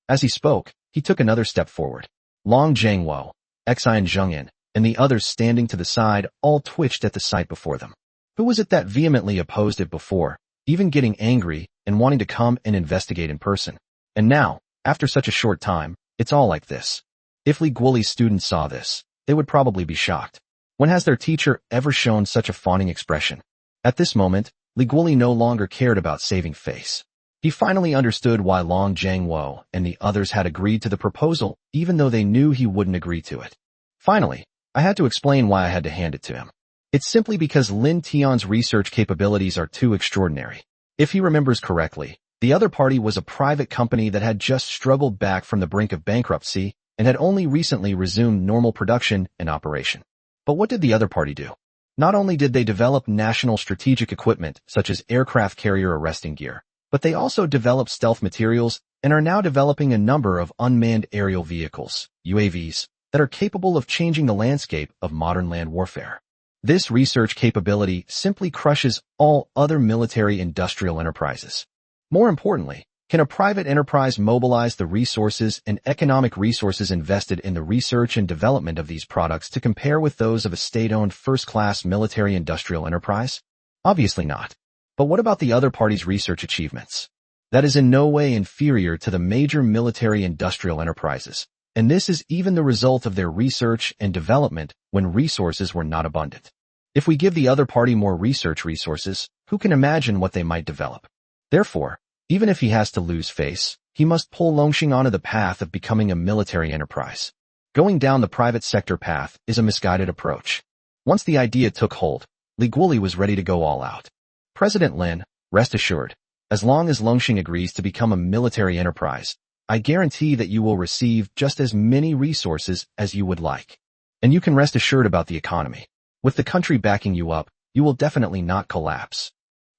As he spoke, he took another step forward. Long Jiangwo, Xian Zhengyan, and the others standing to the side all twitched at the sight before them. Who was it that vehemently opposed it before, even getting angry and wanting to come and investigate in person? And now, after such a short time, it's all like this. If Li Guoli's students saw this, they would probably be shocked. When has their teacher ever shown such a fawning expression? At this moment, Li Guoli no longer cared about saving face. He finally understood why Long Jiangwo and the others had agreed to the proposal, even though they knew he wouldn't agree to it. Finally, I had to explain why I had to hand it to him. It's simply because Lin Tian's research capabilities are too extraordinary. If he remembers correctly, the other party was a private company that had just struggled back from the brink of bankruptcy and had only recently resumed normal production and operation. But what did the other party do? Not only did they develop national strategic equipment such as aircraft carrier arresting gear, but they also developed stealth materials and are now developing a number of unmanned aerial vehicles, UAVs, that are capable of changing the landscape of modern land warfare. This research capability simply crushes all other military industrial enterprises. More importantly, can a private enterprise mobilize the resources and economic resources invested in the research and development of these products to compare with those of a state-owned first-class military industrial enterprise? Obviously not. But what about the other party's research achievements? That is in no way inferior to the major military industrial enterprises, and this is even the result of their research and development when resources were not abundant. If we give the other party more research resources, who can imagine what they might develop? Therefore, even if he has to lose face, he must pull Longxing onto the path of becoming a military enterprise. Going down the private sector path is a misguided approach. Once the idea took hold, Li Guoli was ready to go all out. President Lin, rest assured, as long as Longxing agrees to become a military enterprise, I guarantee that you will receive just as many resources as you would like. And you can rest assured about the economy. With the country backing you up, you will definitely not collapse.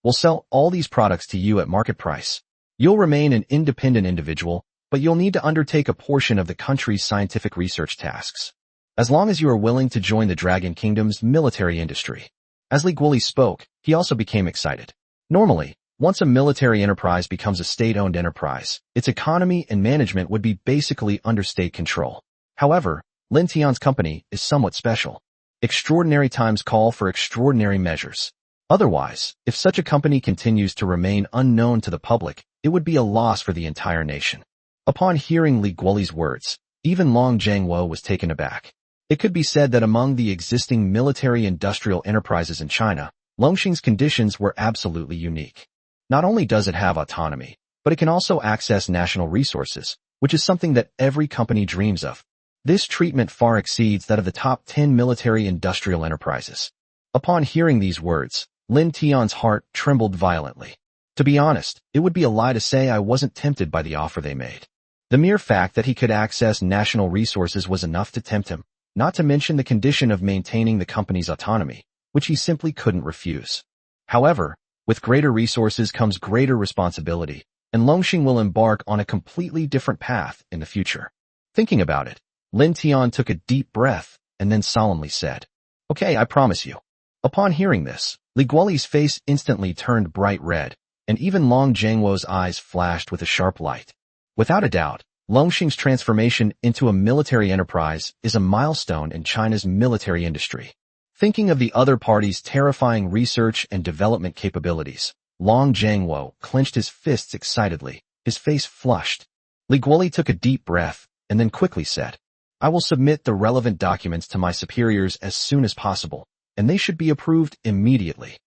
We'll sell all these products to you at market price. You'll remain an independent individual, but you'll need to undertake a portion of the country's scientific research tasks. As long as you are willing to join the Dragon Kingdom's military industry. As Li Guoli spoke, he also became excited. Normally, once a military enterprise becomes a state-owned enterprise, its economy and management would be basically under state control. However, Lin Tian's company is somewhat special. Extraordinary times call for extraordinary measures. Otherwise, if such a company continues to remain unknown to the public, it would be a loss for the entire nation. Upon hearing Li Guoli's words, even Long Jiangwo was taken aback. It could be said that among the existing military-industrial enterprises in China, Longxing's conditions were absolutely unique. Not only does it have autonomy, but it can also access national resources, which is something that every company dreams of. This treatment far exceeds that of the top 10 military-industrial enterprises. Upon hearing these words, Lin Tian's heart trembled violently. To be honest, it would be a lie to say I wasn't tempted by the offer they made. The mere fact that he could access national resources was enough to tempt him, not to mention the condition of maintaining the company's autonomy, which he simply couldn't refuse. However, with greater resources comes greater responsibility, and Longxing will embark on a completely different path in the future. Thinking about it, Lin Tian took a deep breath and then solemnly said, "Okay, I promise you." Upon hearing this, Li Guoli's face instantly turned bright red, and even Long Jiangwo's eyes flashed with a sharp light. Without a doubt, Longxing's transformation into a military enterprise is a milestone in China's military industry. Thinking of the other party's terrifying research and development capabilities, Long Jiangwo clenched his fists excitedly, his face flushed. Li Guoli took a deep breath and then quickly said, "I will submit the relevant documents to my superiors as soon as possible, and they should be approved immediately.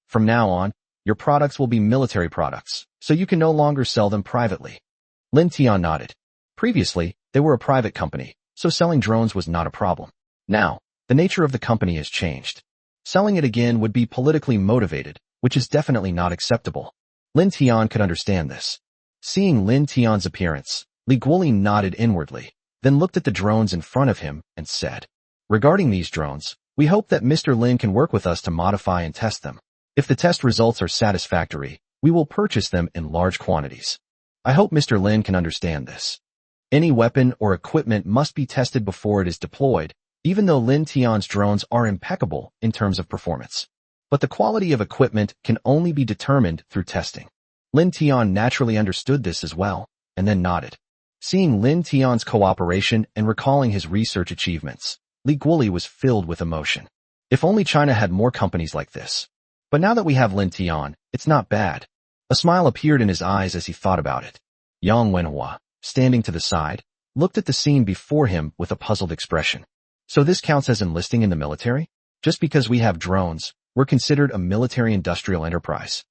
From now on, your products will be military products, so you can no longer sell them privately." Lin Tian nodded. Previously, they were a private company, so selling drones was not a problem. Now, the nature of the company has changed. Selling it again would be politically motivated, which is definitely not acceptable. Lin Tian could understand this. Seeing Lin Tian's appearance, Li Guoli nodded inwardly, then looked at the drones in front of him and said, "Regarding these drones, we hope that Mr. Lin can work with us to modify and test them. If the test results are satisfactory, we will purchase them in large quantities. I hope Mr. Lin can understand this. Any weapon or equipment must be tested before it is deployed, even though Lin Tian's drones are impeccable in terms of performance. But the quality of equipment can only be determined through testing." Lin Tian naturally understood this as well, and then nodded. Seeing Lin Tian's cooperation and recalling his research achievements, Li Guoli was filled with emotion. If only China had more companies like this. But now that we have Lin Tian, it's not bad. A smile appeared in his eyes as he thought about it. Yang Wenhua, standing to the side, looked at the scene before him with a puzzled expression. "So this counts as enlisting in the military? Just because we have drones, we're considered a military-industrial enterprise?"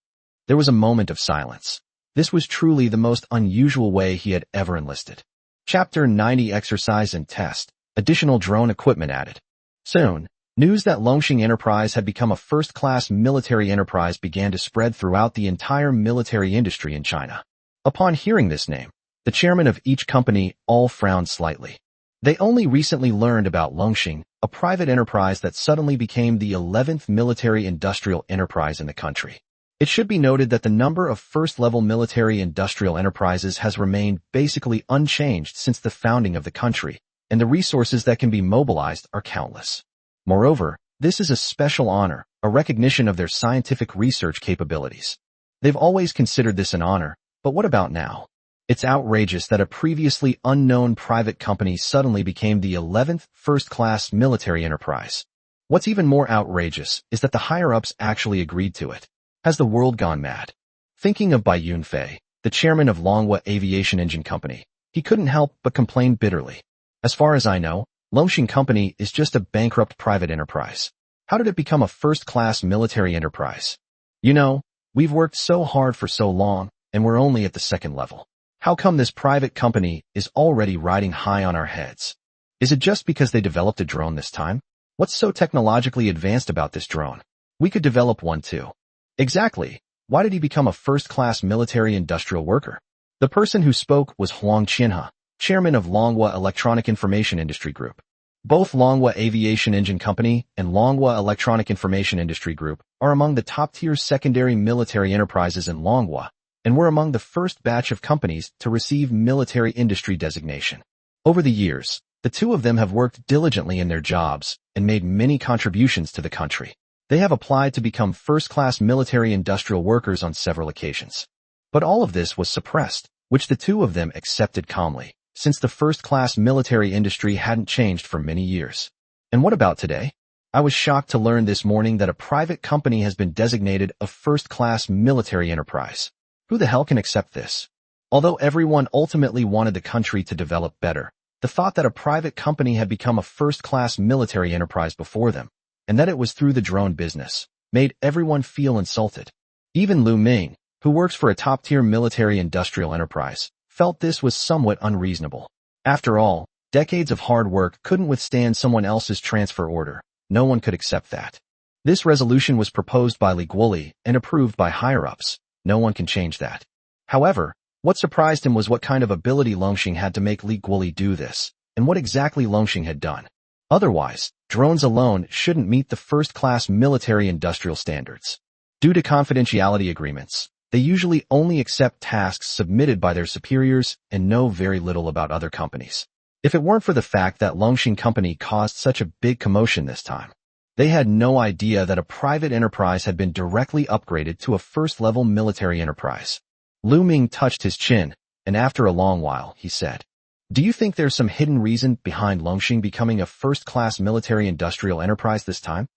There was a moment of silence. This was truly the most unusual way he had ever enlisted. Chapter 90 Exercise and Test. Additional drone equipment added. Soon, news that Longxing Enterprise had become a first-class military enterprise began to spread throughout the entire military industry in China. Upon hearing this name, the chairman of each company all frowned slightly. They only recently learned about Longxing, a private enterprise that suddenly became the 11th military-industrial enterprise in the country. It should be noted that the number of first-level military-industrial enterprises has remained basically unchanged since the founding of the country, and the resources that can be mobilized are countless. Moreover, this is a special honor, a recognition of their scientific research capabilities. They've always considered this an honor, but what about now? It's outrageous that a previously unknown private company suddenly became the 11th first-class military enterprise. What's even more outrageous is that the higher-ups actually agreed to it. Has the world gone mad? Thinking of Bai Yunfei, the chairman of Longhua Aviation Engine Company, he couldn't help but complain bitterly. "As far as I know, Longxing Company is just a bankrupt private enterprise. How did it become a first-class military enterprise? You know, we've worked so hard for so long, and we're only at the second level. How come this private company is already riding high on our heads? Is it just because they developed a drone this time? What's so technologically advanced about this drone? We could develop one too." Exactly. Why did he become a first-class military-industrial worker? The person who spoke was Huang Qianhe, chairman of Longhua Electronic Information Industry Group. Both Longhua Aviation Engine Company and Longhua Electronic Information Industry Group are among the top-tier secondary military enterprises in Longhua, and were among the first batch of companies to receive military industry designation. Over the years, the two of them have worked diligently in their jobs and made many contributions to the country. They have applied to become first-class military-industrial workers on several occasions. But all of this was suppressed, which the two of them accepted calmly, since the first-class military industry hadn't changed for many years. And what about today? I was shocked to learn this morning that a private company has been designated a first-class military enterprise. Who the hell can accept this? Although everyone ultimately wanted the country to develop better, the thought that a private company had become a first-class military enterprise before them, and that it was through the drone business, made everyone feel insulted. Even Lu Ming, who works for a top-tier military-industrial enterprise, felt this was somewhat unreasonable. After all, decades of hard work couldn't withstand someone else's transfer order. No one could accept that. This resolution was proposed by Li Guoli and approved by higher-ups. No one can change that. However, what surprised him was what kind of ability Longxing had to make Li Guoli do this, and what exactly Longxing had done. Otherwise, drones alone shouldn't meet the first-class military-industrial standards. Due to confidentiality agreements, they usually only accept tasks submitted by their superiors and know very little about other companies. If it weren't for the fact that Longxing Company caused such a big commotion this time, they had no idea that a private enterprise had been directly upgraded to a first-level military enterprise. Lu Ming touched his chin, and after a long while, he said, "Do you think there's some hidden reason behind Longxing becoming a first-class military-industrial enterprise this time?"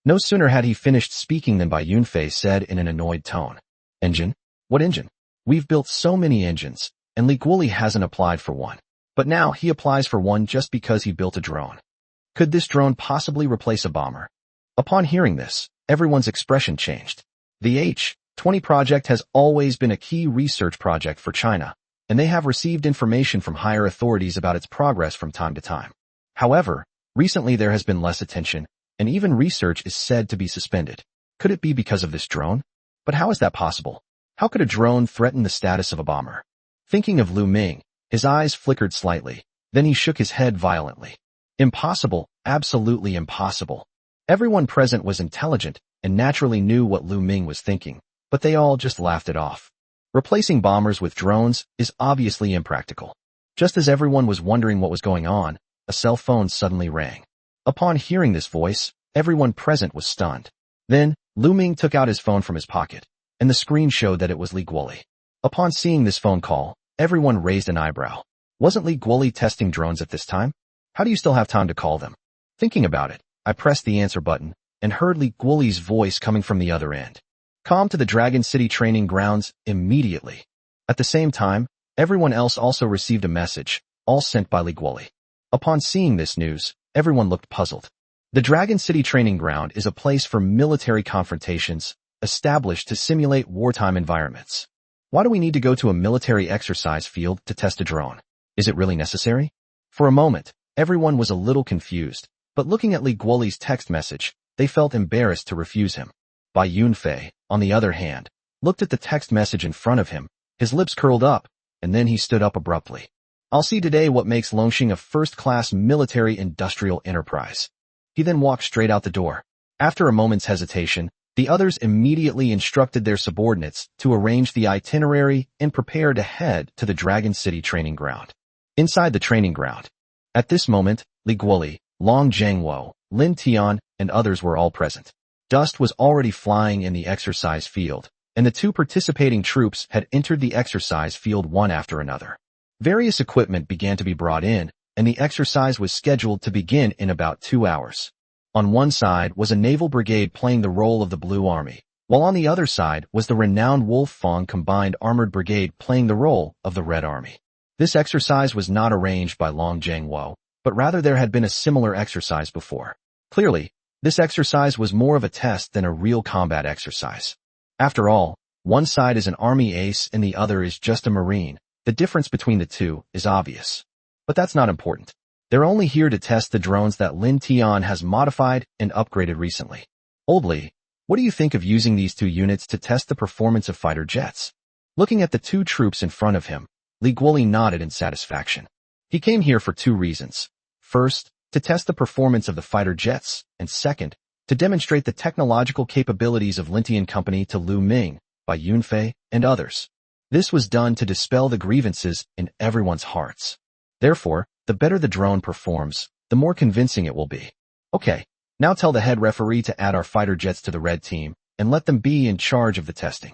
No sooner had he finished speaking than Bai Yunfei said in an annoyed tone, "Engine? What engine? We've built so many engines, and Li Guoli hasn't applied for one. But now he applies for one just because he built a drone. Could this drone possibly replace a bomber?" Upon hearing this, everyone's expression changed. The H-20 project has always been a key research project for China, and they have received information from higher authorities about its progress from time to time. However, recently there has been less attention, and even research is said to be suspended. Could it be because of this drone? But how is that possible? How could a drone threaten the status of a bomber? Thinking of Lu Ming, his eyes flickered slightly, then he shook his head violently. Impossible, absolutely impossible. Everyone present was intelligent and naturally knew what Lu Ming was thinking, but they all just laughed it off. Replacing bombers with drones is obviously impractical. Just as everyone was wondering what was going on, a cell phone suddenly rang. Upon hearing this voice, everyone present was stunned. Then, Lu Ming took out his phone from his pocket, and the screen showed that it was Li Guoli. Upon seeing this phone call, everyone raised an eyebrow. Wasn't Li Guoli testing drones at this time? How do you still have time to call them? Thinking about it, I pressed the answer button, and heard Li Guoli's voice coming from the other end. "Come to the Dragon City training grounds immediately." At the same time, everyone else also received a message, all sent by Li Guoli. Upon seeing this news, everyone looked puzzled. The Dragon City training ground is a place for military confrontations, established to simulate wartime environments. Why do we need to go to a military exercise field to test a drone? Is it really necessary? For a moment, everyone was a little confused, but looking at Li Guoli's text message, they felt embarrassed to refuse him. Bai Yunfei, on the other hand, looked at the text message in front of him, his lips curled up, and then he stood up abruptly. "I'll see today what makes Longxing a first-class military-industrial enterprise." He then walked straight out the door. After a moment's hesitation, the others immediately instructed their subordinates to arrange the itinerary and prepare to head to the Dragon City training ground. Inside the training ground. At this moment, Li Guoli, Long Zhengwo, Lin Tian, and others were all present. Dust was already flying in the exercise field, and the two participating troops had entered the exercise field one after another. Various equipment began to be brought in, and the exercise was scheduled to begin in about 2 hours. On one side was a naval brigade playing the role of the Blue Army, while on the other side was the renowned Wolfang Combined Armored Brigade playing the role of the Red Army. This exercise was not arranged by Long Zhengwo, but rather there had been a similar exercise before. Clearly, this exercise was more of a test than a real combat exercise. After all, one side is an army ace and the other is just a marine. The difference between the two is obvious. But that's not important. They're only here to test the drones that Lin Tian has modified and upgraded recently. Old Li, what do you think of using these two units to test the performance of fighter jets? Looking at the two troops in front of him, Li Guoli nodded in satisfaction. He came here for 2 reasons. First, to test the performance of the fighter jets, and second, to demonstrate the technological capabilities of Lin Tian Company to Lu Ming, Bai Yunfei, and others. This was done to dispel the grievances in everyone's hearts. Therefore, the better the drone performs, the more convincing it will be. Okay, now tell the head referee to add our fighter jets to the red team, and let them be in charge of the testing.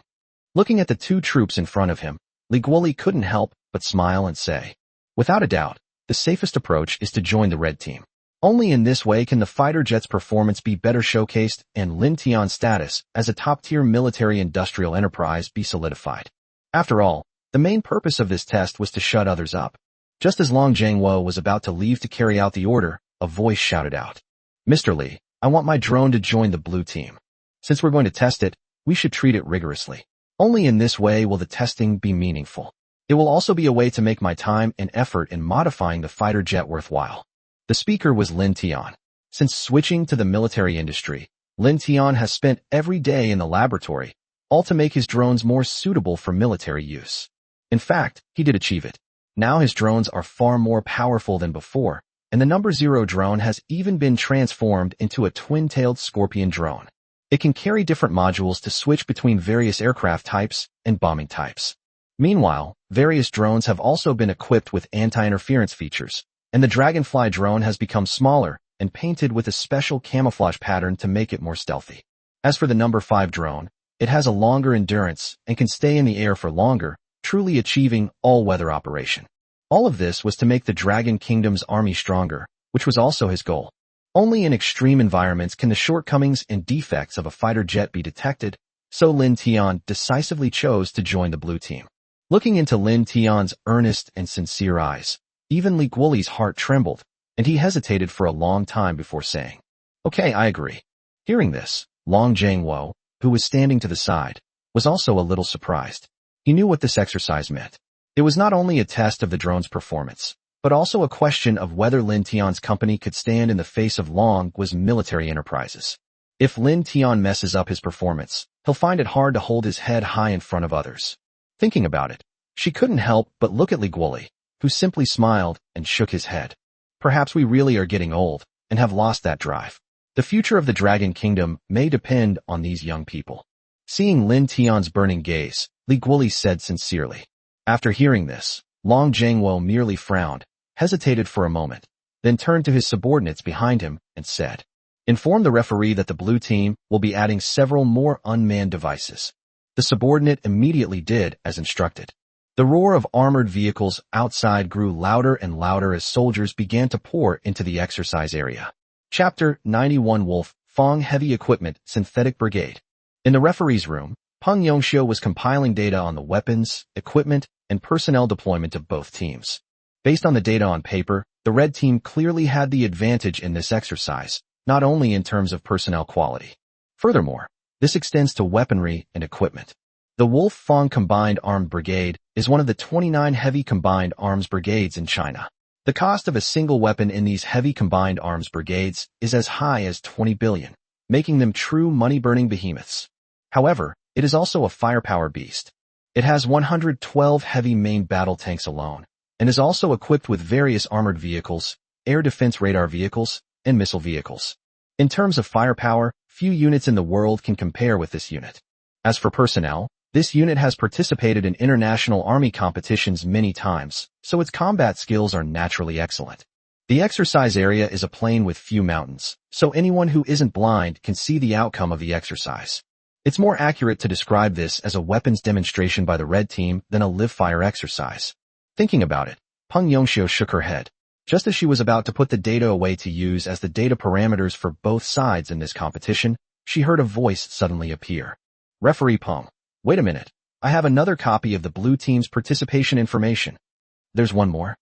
Looking at the two troops in front of him, Li Guoli couldn't help but smile and say, "Without a doubt, the safest approach is to join the red team. Only in this way can the fighter jet's performance be better showcased and Lin Tian's status as a top-tier military-industrial enterprise be solidified." After all, the main purpose of this test was to shut others up. Just as Long Zhengwo was about to leave to carry out the order, a voice shouted out, "Mr. Li, I want my drone to join the blue team. Since we're going to test it, we should treat it rigorously. Only in this way will the testing be meaningful. It will also be a way to make my time and effort in modifying the fighter jet worthwhile." The speaker was Lin Tian. Since switching to the military industry, Lin Tian has spent every day in the laboratory, all to make his drones more suitable for military use. In fact, he did achieve it. Now his drones are far more powerful than before, and the number 0 drone has even been transformed into a twin-tailed Scorpion drone. It can carry different modules to switch between various aircraft types and bombing types. Meanwhile, various drones have also been equipped with anti-interference features, and the Dragonfly drone has become smaller and painted with a special camouflage pattern to make it more stealthy. As for the number 5 drone, it has a longer endurance and can stay in the air for longer, truly achieving all-weather operation. All of this was to make the Dragon Kingdom's army stronger, which was also his goal. Only in extreme environments can the shortcomings and defects of a fighter jet be detected, so Lin Tian decisively chose to join the blue team. Looking into Lin Tian's earnest and sincere eyes, even Li Guoli's heart trembled, and he hesitated for a long time before saying, "Okay, I agree." Hearing this, Long Jiangwo, who was standing to the side, was also a little surprised. He knew what this exercise meant. It was not only a test of the drone's performance, but also a question of whether Lin Tian's company could stand in the face of Long Guo's military enterprises. If Lin Tian messes up his performance, he'll find it hard to hold his head high in front of others. Thinking about it, she couldn't help but look at Li Guoli, who simply smiled and shook his head. Perhaps we really are getting old and have lost that drive. The future of the Dragon Kingdom may depend on these young people. Seeing Lin Tian's burning gaze, Li Guoli said sincerely. After hearing this, Long Jiangwo merely frowned, hesitated for a moment, then turned to his subordinates behind him and said, "Inform the referee that the blue team will be adding several more unmanned devices." The subordinate immediately did as instructed. The roar of armored vehicles outside grew louder and louder as soldiers began to pour into the exercise area. Chapter 91 Wolf Fong Heavy Equipment Synthetic Brigade. In the referee's room, Peng Yongxiu was compiling data on the weapons, equipment, and personnel deployment of both teams. Based on the data on paper, the red team clearly had the advantage in this exercise, not only in terms of personnel quality. Furthermore, this extends to weaponry and equipment. The Wolf Fong Combined Armed Brigade is one of the 29 heavy combined arms brigades in China. The cost of a single weapon in these heavy combined arms brigades is as high as 20 billion, making them true money-burning behemoths. However, it is also a firepower beast. It has 112 heavy main battle tanks alone, and is also equipped with various armored vehicles, air defense radar vehicles, and missile vehicles. In terms of firepower, few units in the world can compare with this unit. As for personnel, this unit has participated in international army competitions many times, so its combat skills are naturally excellent. The exercise area is a plain with few mountains, so anyone who isn't blind can see the outcome of the exercise. It's more accurate to describe this as a weapons demonstration by the red team than a live-fire exercise. Thinking about it, Peng Yongxiu shook her head. Just as she was about to put the data away to use as the data parameters for both sides in this competition, she heard a voice suddenly appear. "Referee Peng, wait a minute. I have another copy of the blue team's participation information." "There's one more?"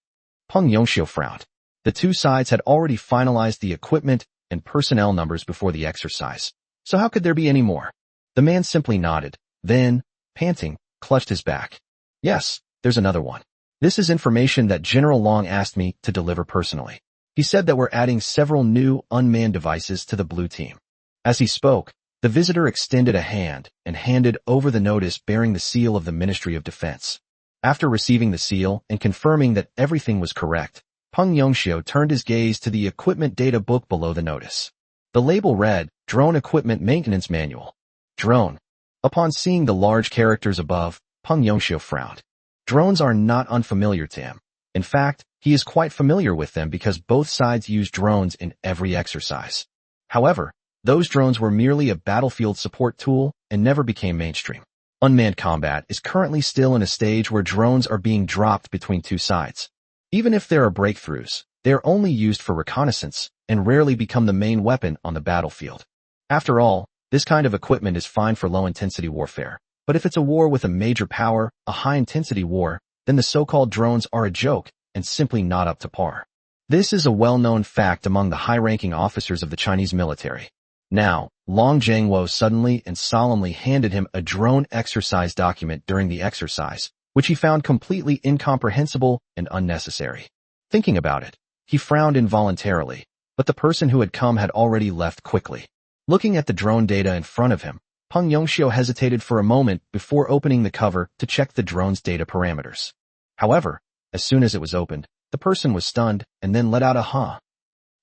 Peng Yongxiu frowned. The two sides had already finalized the equipment and personnel numbers before the exercise, so how could there be any more? The man simply nodded, then, panting, clutched his back. "Yes, there's another one. This is information that General Long asked me to deliver personally. He said that we're adding several new unmanned devices to the blue team." As he spoke, the visitor extended a hand and handed over the notice bearing the seal of the Ministry of Defense. After receiving the seal and confirming that everything was correct, Peng Yongxiu turned his gaze to the equipment data book below the notice. The label read, "Drone Equipment Maintenance Manual." Drone. Upon seeing the large characters above, Peng Yongxiu frowned. Drones are not unfamiliar to him. In fact, he is quite familiar with them because both sides use drones in every exercise. However, those drones were merely a battlefield support tool and never became mainstream. Unmanned combat is currently still in a stage where drones are being dropped between two sides. Even if there are breakthroughs, they are only used for reconnaissance and rarely become the main weapon on the battlefield. After all, this kind of equipment is fine for low-intensity warfare, but if it's a war with a major power, a high-intensity war, then the so-called drones are a joke and simply not up to par. This is a well-known fact among the high-ranking officers of the Chinese military. Now, Long Jiangwo suddenly and solemnly handed him a drone exercise document during the exercise, which he found completely incomprehensible and unnecessary. Thinking about it, he frowned involuntarily, but the person who had come had already left quickly. Looking at the drone data in front of him, Peng Yongxiu hesitated for a moment before opening the cover to check the drone's data parameters. However, as soon as it was opened, the person was stunned and then let out a huh.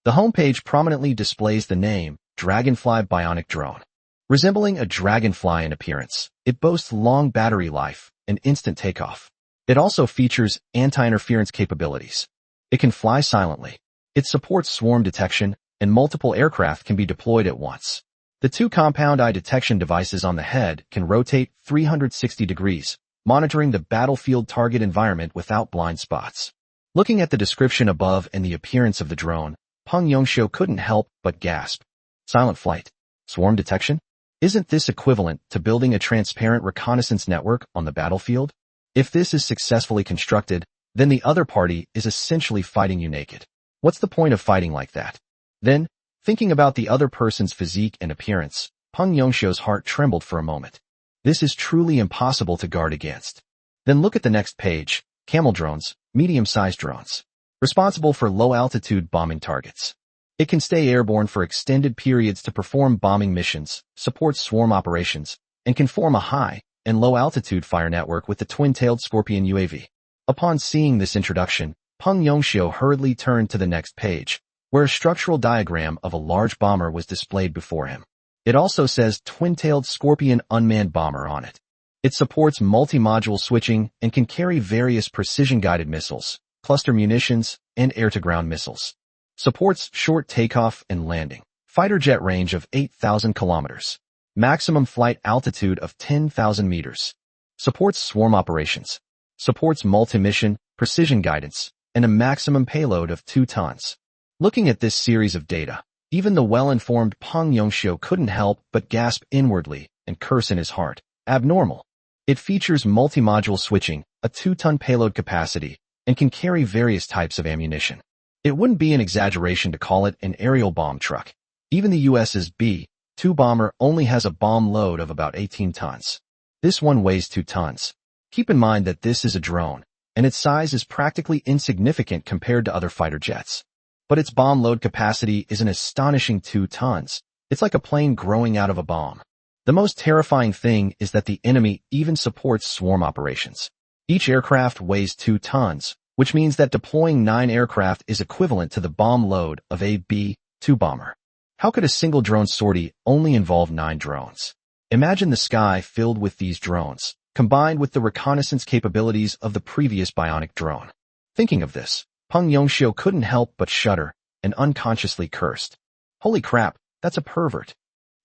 The homepage prominently displays the name, Dragonfly Bionic Drone. Resembling a dragonfly in appearance, it boasts long battery life and instant takeoff. It also features anti-interference capabilities. It can fly silently. It supports swarm detection, and multiple aircraft can be deployed at once. The two compound eye detection devices on the head can rotate 360 degrees, monitoring the battlefield target environment without blind spots. Looking at the description above and the appearance of the drone, Peng Yongxiu couldn't help but gasp. Silent flight. Swarm detection? Isn't this equivalent to building a transparent reconnaissance network on the battlefield? If this is successfully constructed, then the other party is essentially fighting you naked. What's the point of fighting like that? Then, thinking about the other person's physique and appearance, Peng Yongxiu's heart trembled for a moment. This is truly impossible to guard against. Then look at the next page. Camel drones, medium-sized drones. Responsible for low-altitude bombing targets. It can stay airborne for extended periods to perform bombing missions, supports swarm operations, and can form a high and low-altitude fire network with the twin-tailed Scorpion UAV. Upon seeing this introduction, Peng Yongxiu hurriedly turned to the next page, where a structural diagram of a large bomber was displayed before him. It also says twin-tailed Scorpion unmanned bomber on it. It supports multi-module switching and can carry various precision-guided missiles, cluster munitions, and air-to-ground missiles. Supports short takeoff and landing. Fighter jet range of 8,000 kilometers. Maximum flight altitude of 10,000 meters. Supports swarm operations. Supports multi-mission, precision guidance, and a maximum payload of 2 tons. Looking at this series of data, even the well-informed Peng Yongxiu couldn't help but gasp inwardly and curse in his heart. Abnormal. It features multi-module switching, a 2-ton payload capacity, and can carry various types of ammunition. It wouldn't be an exaggeration to call it an aerial bomb truck. Even the US's B-2 bomber only has a bomb load of about 18 tons. This one weighs 2 tons. Keep in mind that this is a drone, and its size is practically insignificant compared to other fighter jets. But its bomb load capacity is an astonishing 2 tons. It's like a plane growing out of a bomb. The most terrifying thing is that the enemy even supports swarm operations. Each aircraft weighs 2 tons, which means that deploying 9 aircraft is equivalent to the bomb load of a B-2 bomber. How could a single drone sortie only involve 9 drones? Imagine the sky filled with these drones, combined with the reconnaissance capabilities of the previous bionic drone. Thinking of this, Peng Yongxiu couldn't help but shudder and unconsciously cursed. Holy crap, that's a pervert.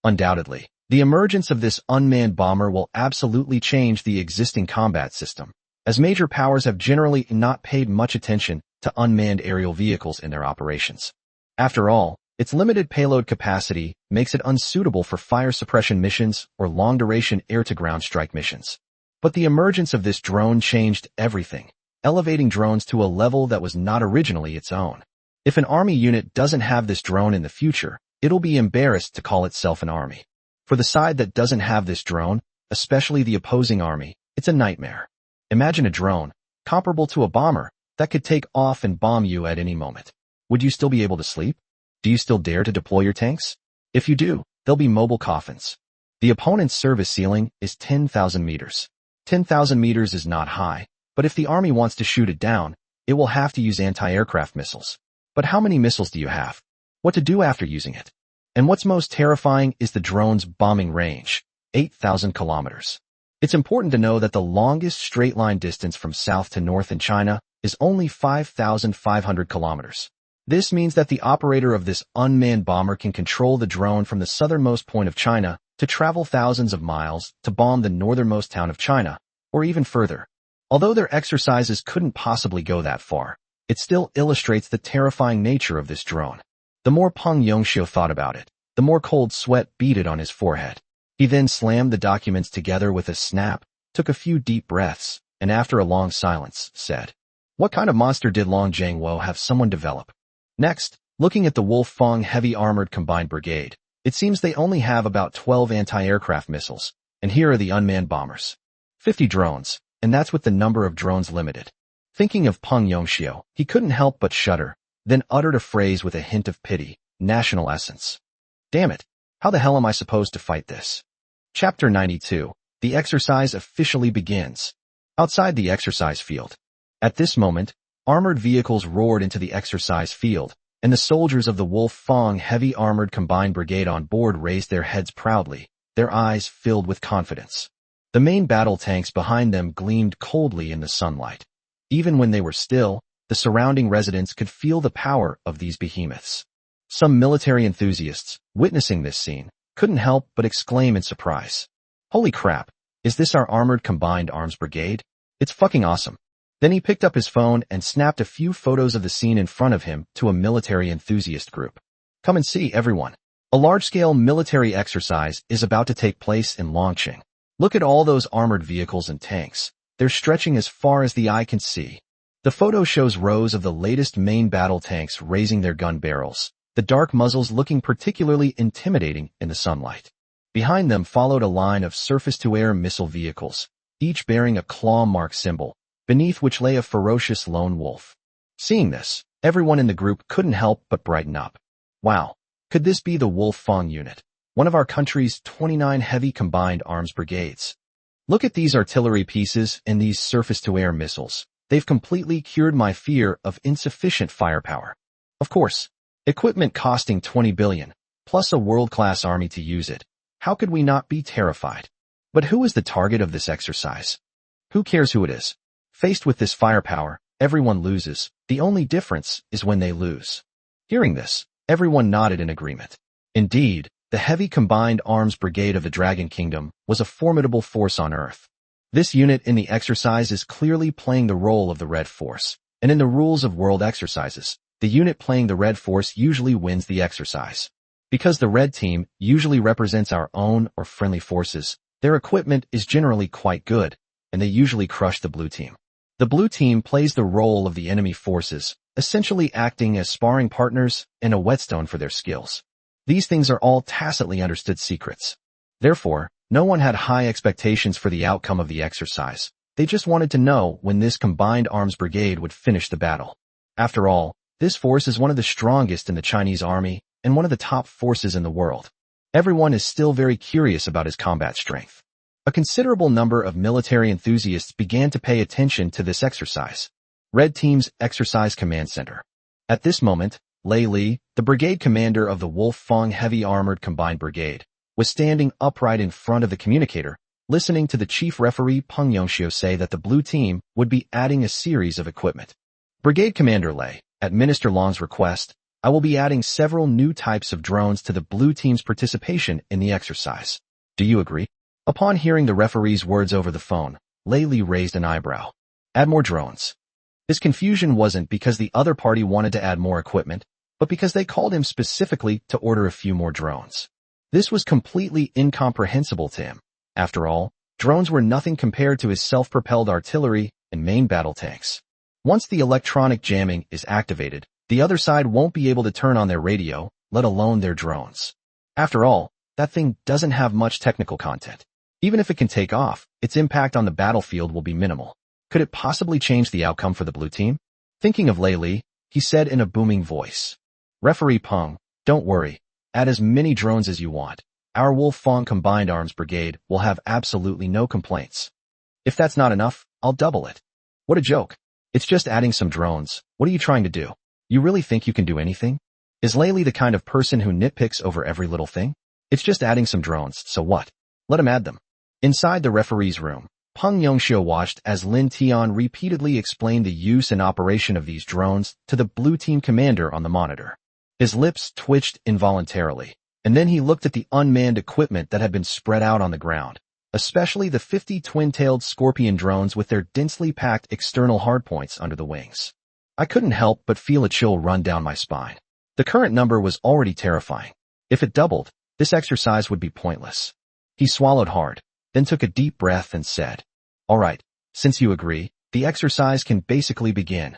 Undoubtedly, the emergence of this unmanned bomber will absolutely change the existing combat system, as major powers have generally not paid much attention to unmanned aerial vehicles in their operations. After all, its limited payload capacity makes it unsuitable for fire suppression missions or long-duration air-to-ground strike missions. But the emergence of this drone changed everything, elevating drones to a level that was not originally its own. If an army unit doesn't have this drone in the future, it'll be embarrassed to call itself an army. For the side that doesn't have this drone, especially the opposing army, it's a nightmare. Imagine a drone, comparable to a bomber, that could take off and bomb you at any moment. Would you still be able to sleep? Do you still dare to deploy your tanks? If you do, they'll be mobile coffins. The opponent's service ceiling is 10,000 meters. 10,000 meters is not high, but if the army wants to shoot it down, it will have to use anti-aircraft missiles. But how many missiles do you have? What to do after using it? And what's most terrifying is the drone's bombing range, 8,000 kilometers. It's important to know that the longest straight-line distance from south to north in China is only 5,500 kilometers. This means that the operator of this unmanned bomber can control the drone from the southernmost point of China to travel thousands of miles to bomb the northernmost town of China, or even further. Although their exercises couldn't possibly go that far, it still illustrates the terrifying nature of this drone. The more Peng Yongxiu thought about it, the more cold sweat beaded on his forehead. He then slammed the documents together with a snap, took a few deep breaths, and after a long silence, said, "What kind of monster did Long Jiangwo have someone develop?" Next, looking at the Wolf-Fong Heavy Armored Combined Brigade, it seems they only have about 12 anti-aircraft missiles, and here are the unmanned bombers. 50 drones, and that's with the number of drones limited. Thinking of Peng Yongxiu, he couldn't help but shudder, then uttered a phrase with a hint of pity, national essence. Damn it, how the hell am I supposed to fight this? Chapter 92, the exercise officially begins. Outside the exercise field. At this moment, armored vehicles roared into the exercise field, and the soldiers of the Wolf-Fong Heavy Armored Combined Brigade on board raised their heads proudly, their eyes filled with confidence. The main battle tanks behind them gleamed coldly in the sunlight. Even when they were still, the surrounding residents could feel the power of these behemoths. Some military enthusiasts, witnessing this scene, couldn't help but exclaim in surprise. Holy crap, Is this our armored combined arms brigade? It's fucking awesome. Then he picked up his phone and snapped a few photos of the scene in front of him to a military enthusiast group. Come and see, everyone. A large-scale military exercise is about to take place in Longqing. Look at all those armored vehicles and tanks. They're stretching as far as the eye can see. The photo shows rows of the latest main battle tanks raising their gun barrels, the dark muzzles looking particularly intimidating in the sunlight. Behind them followed a line of surface-to-air missile vehicles, each bearing a claw mark symbol, beneath which lay a ferocious lone wolf. Seeing this, everyone in the group couldn't help but brighten up. Wow, could this be the Wolf Fong unit, one of our country's 29 heavy combined arms brigades? Look at these artillery pieces and these surface-to-air missiles. They've completely cured my fear of insufficient firepower. Of course, equipment costing 20 billion, plus a world-class army to use it. How could we not be terrified? But who is the target of this exercise? Who cares who it is? Faced with this firepower, everyone loses. The only difference is when they lose. Hearing this, everyone nodded in agreement. Indeed, the heavy combined arms brigade of the Dragon Kingdom was a formidable force on Earth. This unit in the exercise is clearly playing the role of the Red Force, and in the rules of world exercises, the unit playing the Red Force usually wins the exercise. Because the Red Team usually represents our own or friendly forces, their equipment is generally quite good, and they usually crush the Blue Team. The Blue Team plays the role of the enemy forces, essentially acting as sparring partners and a whetstone for their skills. These things are all tacitly understood secrets. Therefore, no one had high expectations for the outcome of the exercise. They just wanted to know when this combined arms brigade would finish the battle. After all, this force is one of the strongest in the Chinese army and one of the top forces in the world. Everyone is still very curious about his combat strength. A considerable number of military enthusiasts began to pay attention to this exercise. Red Team's Exercise Command Center. At this moment, Lei Li, the brigade commander of the Wolf Fong Heavy Armored Combined Brigade, was standing upright in front of the communicator, listening to the chief referee Peng Yongxiu say that the Blue Team would be adding a series of equipment. Brigade Commander Lei, at Minister Long's request, I will be adding several new types of drones to the Blue Team's participation in the exercise. Do you agree? Upon hearing the referee's words over the phone, Lei Li raised an eyebrow. Add more drones. His confusion wasn't because the other party wanted to add more equipment, but because they called him specifically to order a few more drones. This was completely incomprehensible to him. After all, drones were nothing compared to his self-propelled artillery and main battle tanks. Once the electronic jamming is activated, the other side won't be able to turn on their radio, let alone their drones. After all, that thing doesn't have much technical content. Even if it can take off, its impact on the battlefield will be minimal. Could it possibly change the outcome for the Blue Team? Thinking of Lei Li, he said in a booming voice. Referee Peng, don't worry. Add as many drones as you want. Our Wolf Fong Combined Arms Brigade will have absolutely no complaints. If that's not enough, I'll double it. What a joke. It's just adding some drones. What are you trying to do? You really think you can do anything? Is Lei Li the kind of person who nitpicks over every little thing? It's just adding some drones, so what? Let him add them. Inside the referee's room, Peng Yongxiu watched as Lin Tian repeatedly explained the use and operation of these drones to the Blue Team commander on the monitor. His lips twitched involuntarily, and then he looked at the unmanned equipment that had been spread out on the ground, especially the 50 twin-tailed Scorpion drones with their densely packed external hardpoints under the wings. I couldn't help but feel a chill run down my spine. The current number was already terrifying. If it doubled, this exercise would be pointless. He swallowed hard, then took a deep breath and said, "All right, since you agree, the exercise can basically begin."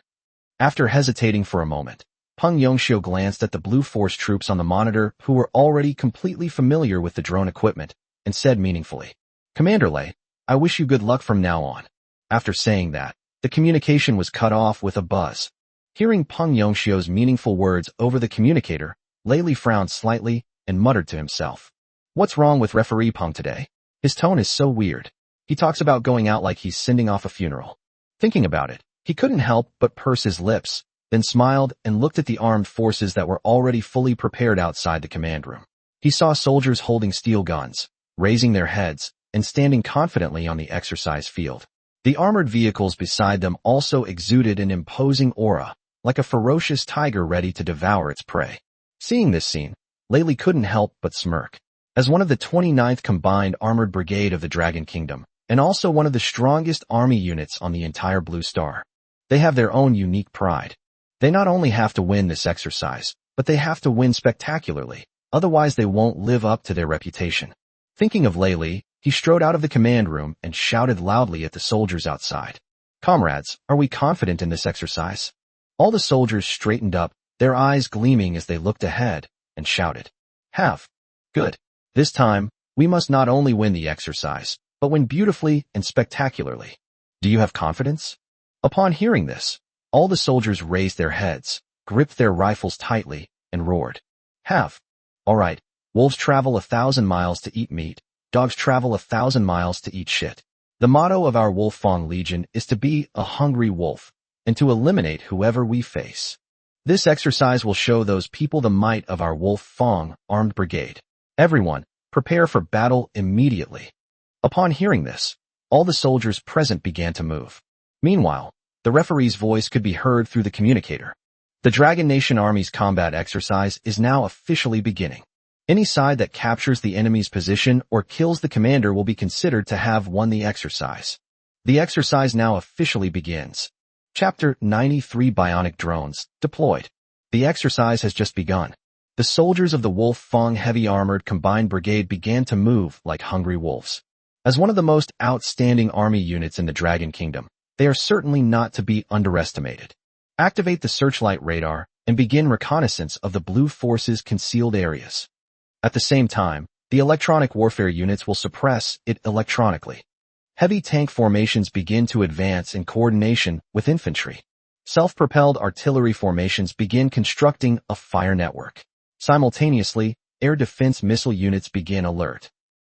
After hesitating for a moment, Peng Yongxiu glanced at the Blue Force troops on the monitor who were already completely familiar with the drone equipment and said meaningfully, "Commander Lei, I wish you good luck from now on." After saying that, the communication was cut off with a buzz. Hearing Peng Yongxiu's meaningful words over the communicator, Lei Li frowned slightly and muttered to himself, "What's wrong with Referee Peng today? His tone is so weird. He talks about going out like he's sending off a funeral." Thinking about it, he couldn't help but purse his lips, then smiled and looked at the armed forces that were already fully prepared outside the command room. He saw soldiers holding steel guns, raising their heads, and standing confidently on the exercise field. The armored vehicles beside them also exuded an imposing aura, like a ferocious tiger ready to devour its prey. Seeing this scene, Lei Li couldn't help but smirk. As one of the 29th Combined Armored Brigade of the Dragon Kingdom, and also one of the strongest army units on the entire Blue Star. They have their own unique pride. They not only have to win this exercise, but they have to win spectacularly, otherwise they won't live up to their reputation. Thinking of Lei Li, he strode out of the command room and shouted loudly at the soldiers outside. Comrades, are we confident in this exercise? All the soldiers straightened up, their eyes gleaming as they looked ahead, and shouted. Have. Good. This time, we must not only win the exercise, but win beautifully and spectacularly. Do you have confidence? Upon hearing this, all the soldiers raised their heads, gripped their rifles tightly, and roared. Have. All right, wolves travel 1,000 miles to eat meat, dogs travel 1,000 miles to eat shit. The motto of our Wolfang Legion is to be a hungry wolf, and to eliminate whoever we face. This exercise will show those people the might of our Wolfang armed brigade. Everyone, prepare for battle immediately. Upon hearing this, all the soldiers present began to move. Meanwhile, the referee's voice could be heard through the communicator. The Dragon Nation Army's combat exercise is now officially beginning. Any side that captures the enemy's position or kills the commander will be considered to have won the exercise. The exercise now officially begins. Chapter 93 Bionic Drones, deployed. The exercise has just begun. The soldiers of the Wolfang Heavy Armored Combined Brigade began to move like hungry wolves. As one of the most outstanding army units in the Dragon Kingdom, they are certainly not to be underestimated. Activate the searchlight radar and begin reconnaissance of the Blue Force's concealed areas. At the same time, the electronic warfare units will suppress it electronically. Heavy tank formations begin to advance in coordination with infantry. Self-propelled artillery formations begin constructing a fire network. Simultaneously, air defense missile units begin alert.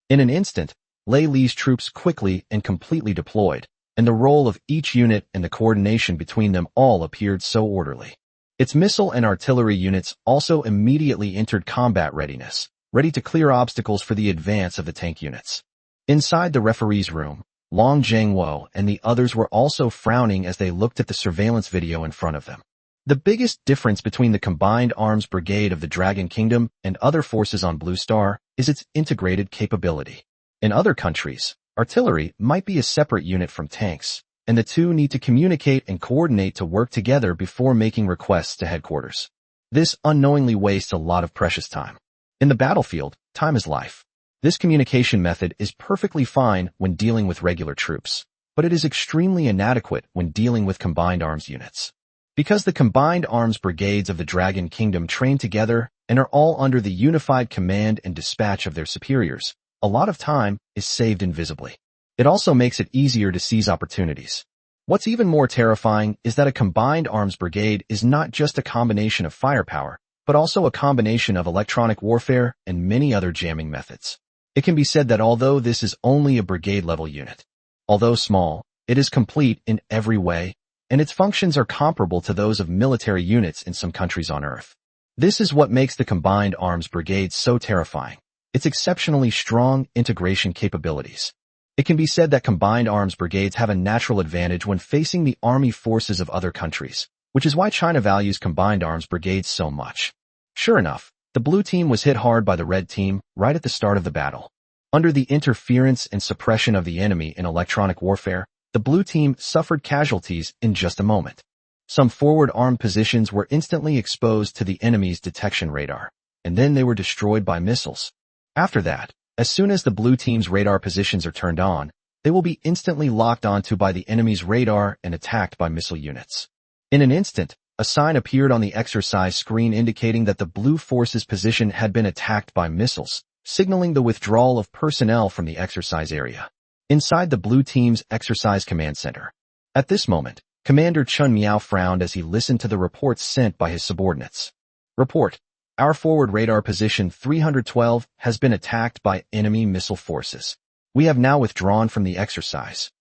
In an instant, Lei Li's troops quickly and completely deployed, and the role of each unit and the coordination between them all appeared so orderly. Its missile and artillery units also immediately entered combat readiness, ready to clear obstacles for the advance of the tank units. Inside the referee's room, Long Zhengwo and the others were also frowning as they looked at the surveillance video in front of them. The biggest difference between the Combined Arms Brigade of the Dragon Kingdom and other forces on Blue Star is its integrated capability. In other countries, artillery might be a separate unit from tanks, and the two need to communicate and coordinate to work together before making requests to headquarters. This unknowingly wastes a lot of precious time. In the battlefield, time is life. This communication method is perfectly fine when dealing with regular troops, but it is extremely inadequate when dealing with combined arms units. Because the combined arms brigades of the Dragon Kingdom train together and are all under the unified command and dispatch of their superiors, a lot of time is saved invisibly. It also makes it easier to seize opportunities. What's even more terrifying is that a combined arms brigade is not just a combination of firepower, but also a combination of electronic warfare and many other jamming methods. It can be said that although this is only a brigade-level unit, although small, it is complete in every way, and its functions are comparable to those of military units in some countries on Earth. This is what makes the Combined Arms Brigade so terrifying. Its exceptionally strong integration capabilities. It can be said that Combined Arms Brigades have a natural advantage when facing the army forces of other countries, which is why China values Combined Arms Brigades so much. Sure enough, the blue team was hit hard by the red team right at the start of the battle. Under the interference and suppression of the enemy in electronic warfare, the blue team suffered casualties in just a moment. Some forward armed positions were instantly exposed to the enemy's detection radar, and then they were destroyed by missiles. After that, as soon as the blue team's radar positions are turned on, they will be instantly locked onto by the enemy's radar and attacked by missile units. In an instant, a sign appeared on the exercise screen indicating that the blue force's position had been attacked by missiles, signaling the withdrawal of personnel from the exercise area. Inside the blue team's exercise command center. At this moment, Commander Chun Miao frowned as he listened to the reports sent by his subordinates. Report. Our forward radar position 312 has been attacked by enemy missile forces. We have now withdrawn from the exercise.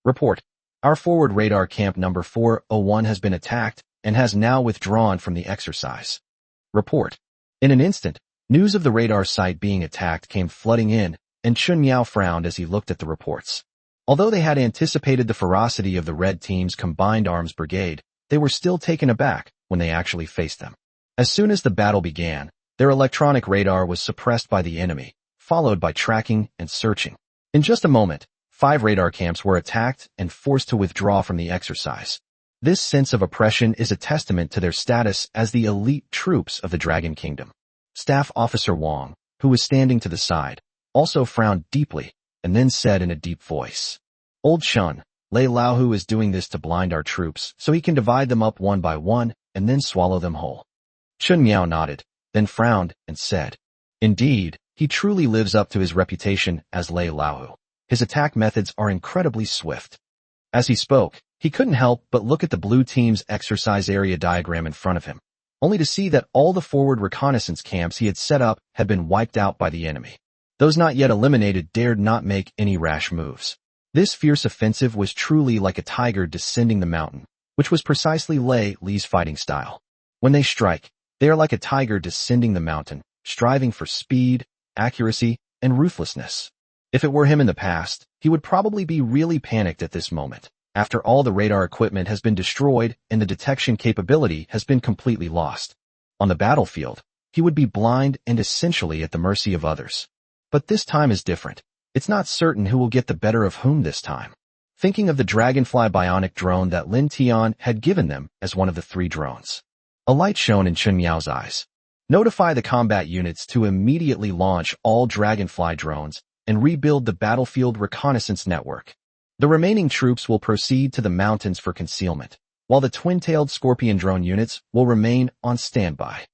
Report. Our forward radar camp number 401 has been attacked and has now withdrawn from the exercise. Report. In an instant, news of the radar site being attacked came flooding in, and Chun Miao frowned as he looked at the reports. Although they had anticipated the ferocity of the red team's combined arms brigade, they were still taken aback when they actually faced them. As soon as the battle began, their electronic radar was suppressed by the enemy, followed by tracking and searching. In just a moment, 5 radar camps were attacked and forced to withdraw from the exercise. This sense of oppression is a testament to their status as the elite troops of the Dragon Kingdom. Staff Officer Wang, who was standing to the side, also frowned deeply and then said in a deep voice, "Old Shun, Lei Laohu is doing this to blind our troops so he can divide them up one by one and then swallow them whole." Chun Miao nodded, then frowned and said, "Indeed, he truly lives up to his reputation as Lei Laohu. His attack methods are incredibly swift." As he spoke, he couldn't help but look at the blue team's exercise area diagram in front of him, only to see that all the forward reconnaissance camps he had set up had been wiped out by the enemy. Those not yet eliminated dared not make any rash moves. This fierce offensive was truly like a tiger descending the mountain, which was precisely Lei's fighting style. When they strike, they are like a tiger descending the mountain, striving for speed, accuracy, and ruthlessness. If it were him in the past, he would probably be really panicked at this moment. After all, the radar equipment has been destroyed and the detection capability has been completely lost. On the battlefield, he would be blind and essentially at the mercy of others. But this time is different. It's not certain who will get the better of whom this time. Thinking of the Dragonfly bionic drone that Lin Tian had given them as one of the 3 drones. A light shone in Chun Miao's eyes. Notify the combat units to immediately launch all Dragonfly drones and rebuild the battlefield reconnaissance network. The remaining troops will proceed to the mountains for concealment, while the twin-tailed Scorpion drone units will remain on standby.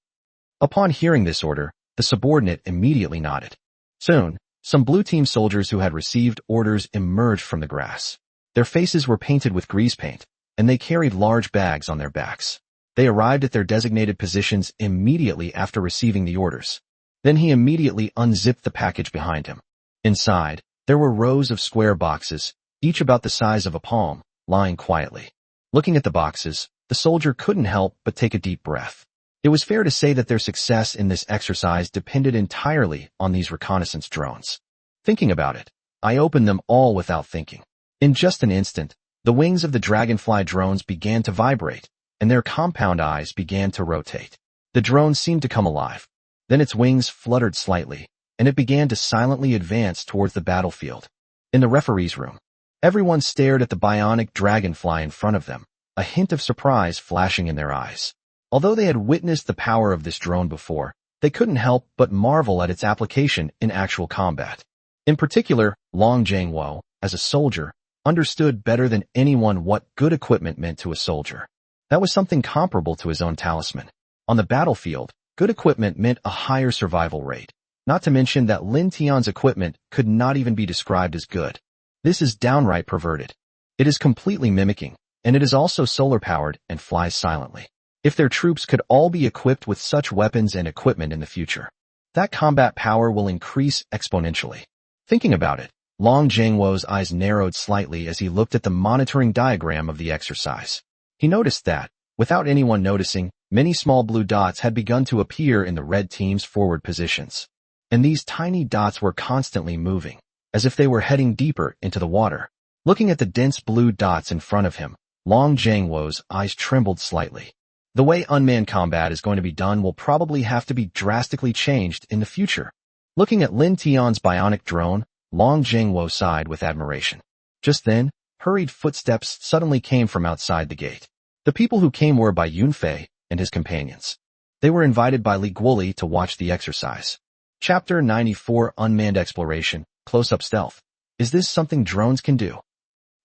Upon hearing this order, the subordinate immediately nodded. Soon, some blue team soldiers who had received orders emerged from the grass. Their faces were painted with grease paint, and they carried large bags on their backs. They arrived at their designated positions immediately after receiving the orders. Then he immediately unzipped the package behind him. Inside, there were rows of square boxes, each about the size of a palm, lying quietly. Looking at the boxes, the soldier couldn't help but take a deep breath. It was fair to say that their success in this exercise depended entirely on these reconnaissance drones. Thinking about it, I opened them all without thinking. In just an instant, the wings of the Dragonfly drones began to vibrate, and their compound eyes began to rotate. The drone seemed to come alive. Then its wings fluttered slightly, and it began to silently advance towards the battlefield. In the referee's room, everyone stared at the bionic Dragonfly in front of them, a hint of surprise flashing in their eyes. Although they had witnessed the power of this drone before, they couldn't help but marvel at its application in actual combat. In particular, Long Jiangwo, as a soldier, understood better than anyone what good equipment meant to a soldier. That was something comparable to his own talisman. On the battlefield, good equipment meant a higher survival rate. Not to mention that Lin Tian's equipment could not even be described as good. This is downright perverted. It is completely mimicking, and it is also solar-powered and flies silently. If their troops could all be equipped with such weapons and equipment in the future, that combat power will increase exponentially. Thinking about it, Long Jiangwo's eyes narrowed slightly as he looked at the monitoring diagram of the exercise. He noticed that, without anyone noticing, many small blue dots had begun to appear in the red team's forward positions. And these tiny dots were constantly moving, as if they were heading deeper into the water. Looking at the dense blue dots in front of him, Long Jiangwo's eyes trembled slightly. The way unmanned combat is going to be done will probably have to be drastically changed in the future. Looking at Lin Tian's bionic drone, Long Jiangwo sighed with admiration. Just then, hurried footsteps suddenly came from outside the gate. The people who came were by Yunfei and his companions. They were invited by Li Guoli to watch the exercise. Chapter 94 Unmanned Exploration, Close-Up Stealth. Is this something drones can do?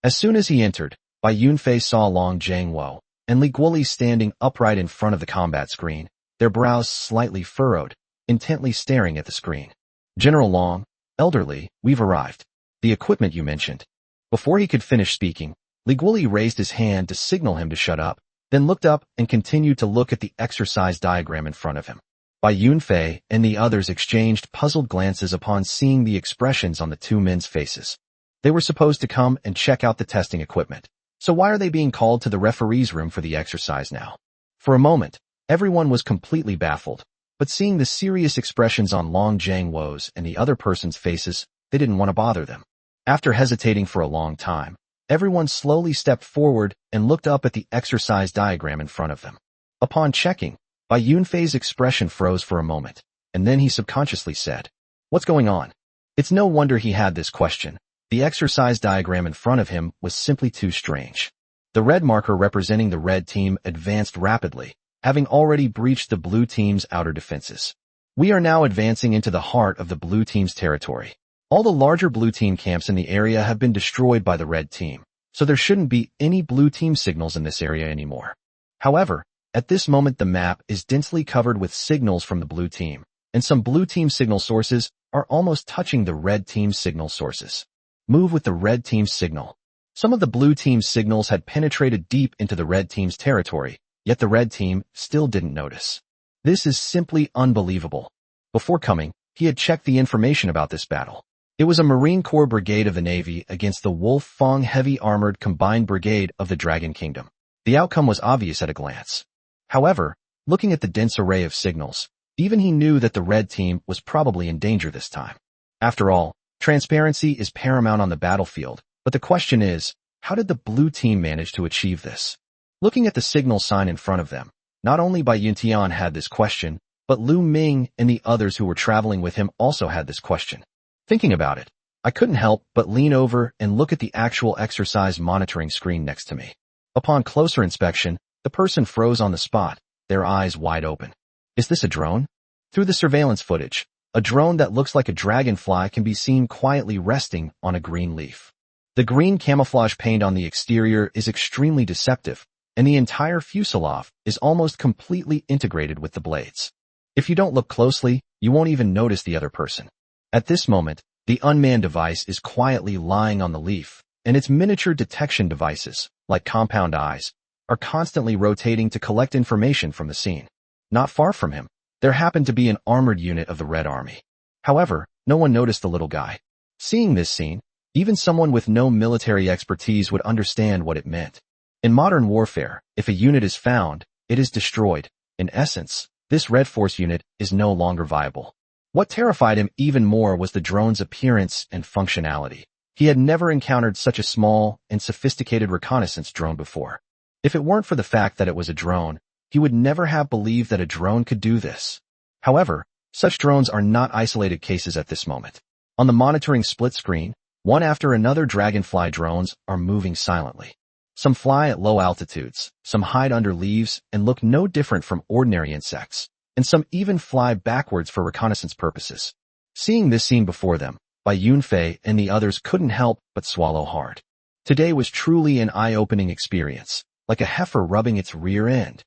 As soon as he entered, Bai Yunfei saw Long Jiangwo and Li Guoli standing upright in front of the combat screen, their brows slightly furrowed, intently staring at the screen. General Long, elderly, we've arrived. The equipment you mentioned. Before he could finish speaking, Li Guoli raised his hand to signal him to shut up, then looked up and continued to look at the exercise diagram in front of him. Bai Yunfei and the others exchanged puzzled glances upon seeing the expressions on the 2 men's faces. They were supposed to come and check out the testing equipment. So why are they being called to the referee's room for the exercise now? For a moment, everyone was completely baffled, but seeing the serious expressions on Long Jiangwo's and the other person's faces, they didn't want to bother them. After hesitating for a long time, everyone slowly stepped forward and looked up at the exercise diagram in front of them. Upon checking, Bai Yunfei's expression froze for a moment, and then he subconsciously said, "What's going on?" It's no wonder he had this question. The exercise diagram in front of him was simply too strange. The red marker representing the red team advanced rapidly, having already breached the blue team's outer defenses. We are now advancing into the heart of the blue team's territory. All the larger blue team camps in the area have been destroyed by the red team, so there shouldn't be any blue team signals in this area anymore. However, at this moment the map is densely covered with signals from the blue team, and some blue team signal sources are almost touching the red team's signal sources. Move with the red team's signal. Some of the blue team's signals had penetrated deep into the red team's territory, yet the red team still didn't notice. This is simply unbelievable. Before coming, he had checked the information about this battle. It was a Marine Corps brigade of the Navy against the Wolf Fong Heavy Armored Combined Brigade of the Dragon Kingdom. The outcome was obvious at a glance. However, looking at the dense array of signals, even he knew that the red team was probably in danger this time. After all, transparency is paramount on the battlefield, but the question is, how did the blue team manage to achieve this? Looking at the signal sign in front of them, not only Bai Yuntian had this question, but Lu Ming and the others who were traveling with him also had this question. Thinking about it, I couldn't help but lean over and look at the actual exercise monitoring screen next to me. Upon closer inspection, the person froze on the spot, their eyes wide open. Is this a drone? Through the surveillance footage, a drone that looks like a dragonfly can be seen quietly resting on a green leaf. The green camouflage paint on the exterior is extremely deceptive, and the entire fuselage is almost completely integrated with the blades. If you don't look closely, you won't even notice the other person. At this moment, the unmanned device is quietly lying on the leaf, and its miniature detection devices, like compound eyes, are constantly rotating to collect information from the scene. Not far from him, there happened to be an armored unit of the Red Army. However, no one noticed the little guy. Seeing this scene, even someone with no military expertise would understand what it meant. In modern warfare, if a unit is found, it is destroyed. In essence, this Red Force unit is no longer viable. What terrified him even more was the drone's appearance and functionality. He had never encountered such a small and sophisticated reconnaissance drone before. If it weren't for the fact that it was a drone, he would never have believed that a drone could do this. However, such drones are not isolated cases at this moment. On the monitoring split screen, one after another Dragonfly drones are moving silently. Some fly at low altitudes, some hide under leaves and look no different from ordinary insects, and some even fly backwards for reconnaissance purposes. Seeing this scene before them, Bai Yunfei and the others couldn't help but swallow hard. Today was truly an eye-opening experience, like a heifer rubbing its rear end.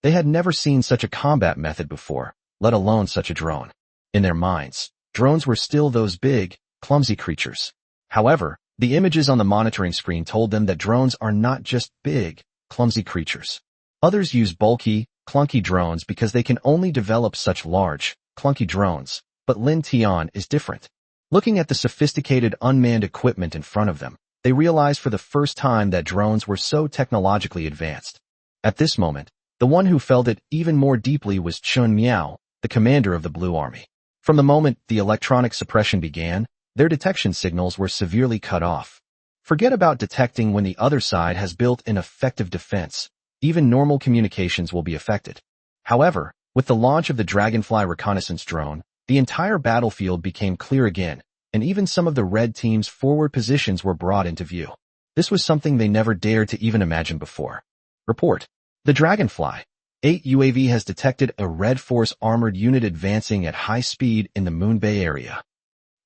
They had never seen such a combat method before, let alone such a drone. In their minds, drones were still those big, clumsy creatures. However, the images on the monitoring screen told them that drones are not just big, clumsy creatures. Others use bulky, clunky drones because they can only develop such large, clunky drones, but Lin Tian is different. Looking at the sophisticated unmanned equipment in front of them, they realized for the first time that drones were so technologically advanced. At this moment, the one who felt it even more deeply was Chun Miao, the commander of the Blue Army. From the moment the electronic suppression began, their detection signals were severely cut off. Forget about detecting when the other side has built an effective defense. Even normal communications will be affected. However, with the launch of the Dragonfly reconnaissance drone, the entire battlefield became clear again, and even some of the red team's forward positions were brought into view. This was something they never dared to even imagine before. Report. The Dragonfly 8 UAV has detected a Red Force armored unit advancing at high speed in the Moon Bay area.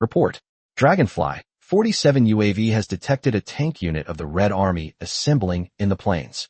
Report. Dragonfly 47 UAV has detected a tank unit of the Red Army assembling in the plains.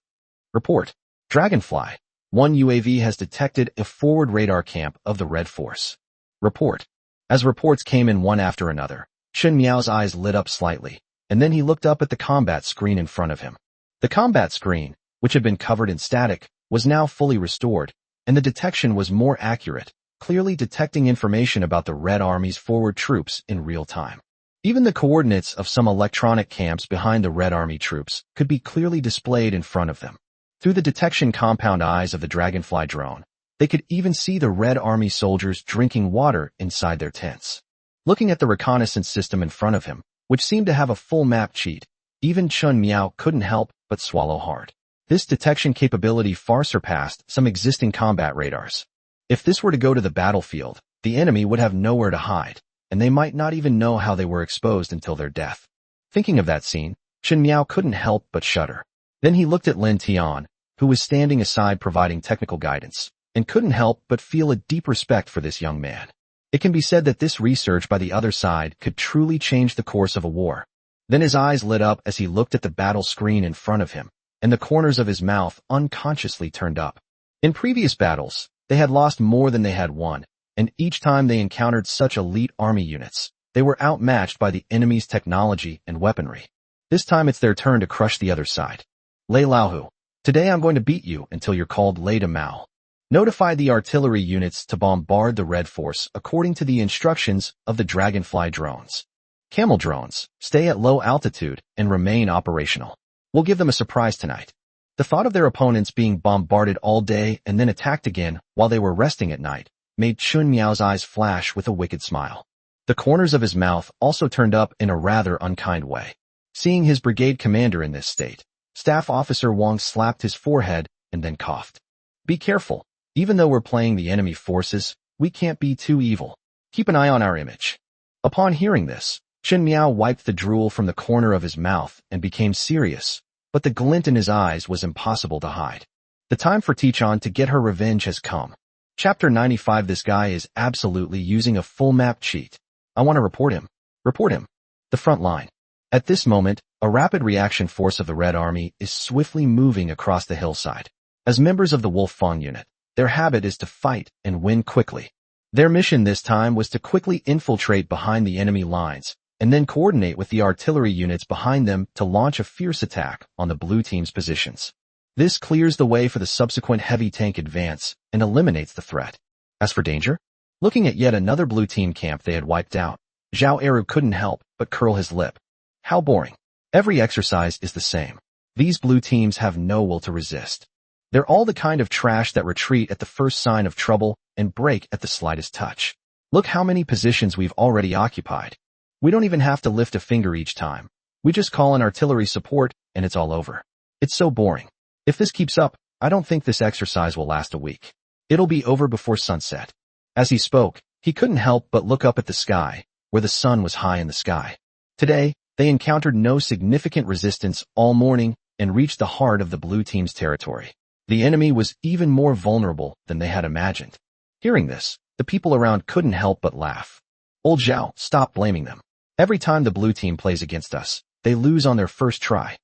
Report. Dragonfly 1 UAV has detected a forward radar camp of the Red Force. Report. As reports came in one after another, Chun Miao's eyes lit up slightly, and then he looked up at the combat screen in front of him. The combat screen, which had been covered in static, was now fully restored, and the detection was more accurate, clearly detecting information about the Red Army's forward troops in real time. Even the coordinates of some electronic camps behind the Red Army troops could be clearly displayed in front of them. Through the detection compound eyes of the Dragonfly drone, they could even see the Red Army soldiers drinking water inside their tents. Looking at the reconnaissance system in front of him, which seemed to have a full map sheet, even Chun Miao couldn't help but swallow hard. This detection capability far surpassed some existing combat radars. If this were to go to the battlefield, the enemy would have nowhere to hide, and they might not even know how they were exposed until their death. Thinking of that scene, Chen Miao couldn't help but shudder. Then he looked at Lin Tian, who was standing aside providing technical guidance, and couldn't help but feel a deep respect for this young man. It can be said that this research by the other side could truly change the course of a war. Then his eyes lit up as he looked at the battle screen in front of him, and the corners of his mouth unconsciously turned up. In previous battles, they had lost more than they had won, and each time they encountered such elite army units, they were outmatched by the enemy's technology and weaponry. This time it's their turn to crush the other side. Lei Laohu, today I'm going to beat you until you're called Lei de Mao. Notify the artillery units to bombard the Red Force according to the instructions of the Dragonfly drones. Camel drones, stay at low altitude and remain operational. We'll give them a surprise tonight. The thought of their opponents being bombarded all day and then attacked again while they were resting at night made Chun Miao's eyes flash with a wicked smile. The corners of his mouth also turned up in a rather unkind way. Seeing his brigade commander in this state, Staff Officer Wang slapped his forehead and then coughed. Be careful. Even though we're playing the enemy forces, we can't be too evil. Keep an eye on our image. Upon hearing this, Chen Miao wiped the drool from the corner of his mouth and became serious, but the glint in his eyes was impossible to hide. The time for Tichon to get her revenge has come. Chapter 95. This guy is absolutely using a full map cheat. I want to report him. Report him. The front line. At this moment, a rapid reaction force of the Red Army is swiftly moving across the hillside. As members of the Wolf Fang unit, their habit is to fight and win quickly. Their mission this time was to quickly infiltrate behind the enemy lines and then coordinate with the artillery units behind them to launch a fierce attack on the blue team's positions. This clears the way for the subsequent heavy tank advance and eliminates the threat. As for danger, looking at yet another blue team camp they had wiped out, Zhao Eru couldn't help but curl his lip. How boring. Every exercise is the same. These blue teams have no will to resist. They're all the kind of trash that retreat at the first sign of trouble and break at the slightest touch. Look how many positions we've already occupied. We don't even have to lift a finger each time. We just call in artillery support and it's all over. It's so boring. If this keeps up, I don't think this exercise will last a week. It'll be over before sunset. As he spoke, he couldn't help but look up at the sky, where the sun was high in the sky. Today, they encountered no significant resistance all morning and reached the heart of the blue team's territory. The enemy was even more vulnerable than they had imagined. Hearing this, the people around couldn't help but laugh. Old Zhao, stop blaming them. Every time the blue team plays against us, they lose on their first try.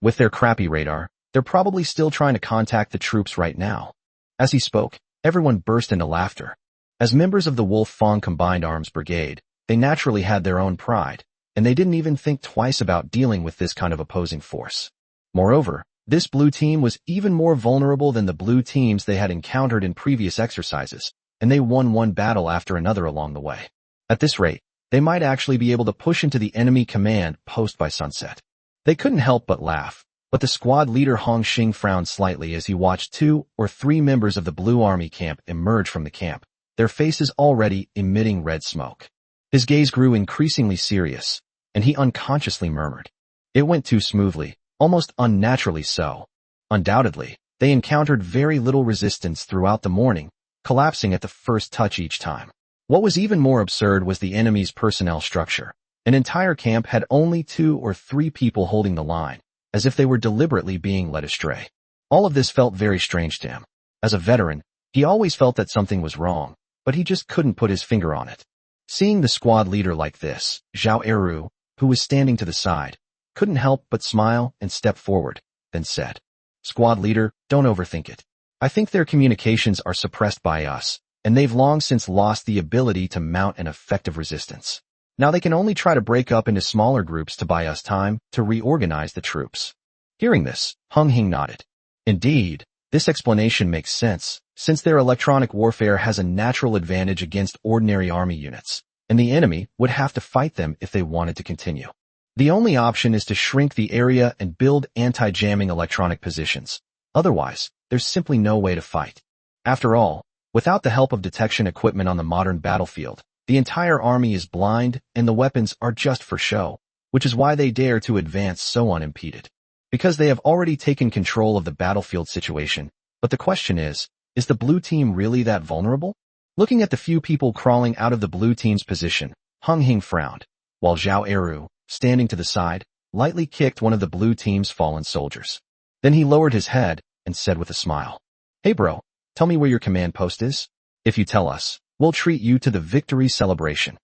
With their crappy radar, they're probably still trying to contact the troops right now. As he spoke, everyone burst into laughter. As members of the Wolf Fang Combined Arms Brigade, they naturally had their own pride, and they didn't even think twice about dealing with this kind of opposing force. Moreover, this blue team was even more vulnerable than the blue teams they had encountered in previous exercises, and they won one battle after another along the way. At this rate, they might actually be able to push into the enemy command post by sunset. They couldn't help but laugh, but the squad leader Hong Xing frowned slightly as he watched 2 or 3 members of the Blue Army camp emerge from the camp, their faces already emitting red smoke. His gaze grew increasingly serious, and he unconsciously murmured. It went too smoothly, almost unnaturally so. Undoubtedly, they encountered very little resistance throughout the morning, collapsing at the first touch each time. What was even more absurd was the enemy's personnel structure. An entire camp had only 2 or 3 people holding the line, as if they were deliberately being led astray. All of this felt very strange to him. As a veteran, he always felt that something was wrong, but he just couldn't put his finger on it. Seeing the squad leader like this, Zhao Eru, who was standing to the side, couldn't help but smile and step forward, then said, Squad leader, don't overthink it. I think their communications are suppressed by us, and they've long since lost the ability to mount an effective resistance. Now they can only try to break up into smaller groups to buy us time to reorganize the troops. Hearing this, Hung Hing nodded. Indeed, this explanation makes sense, since their electronic warfare has a natural advantage against ordinary army units, and the enemy would have to fight them if they wanted to continue. The only option is to shrink the area and build anti-jamming electronic positions. Otherwise, there's simply no way to fight. After all, without the help of detection equipment on the modern battlefield, the entire army is blind and the weapons are just for show, which is why they dare to advance so unimpeded. Because they have already taken control of the battlefield situation, but the question is the blue team really that vulnerable? Looking at the few people crawling out of the blue team's position, Hung Hing frowned, while Zhao Eru, standing to the side, lightly kicked one of the blue team's fallen soldiers. Then he lowered his head and said with a smile, "Hey bro, tell me where your command post is? If you tell us, we'll treat you to the victory celebration."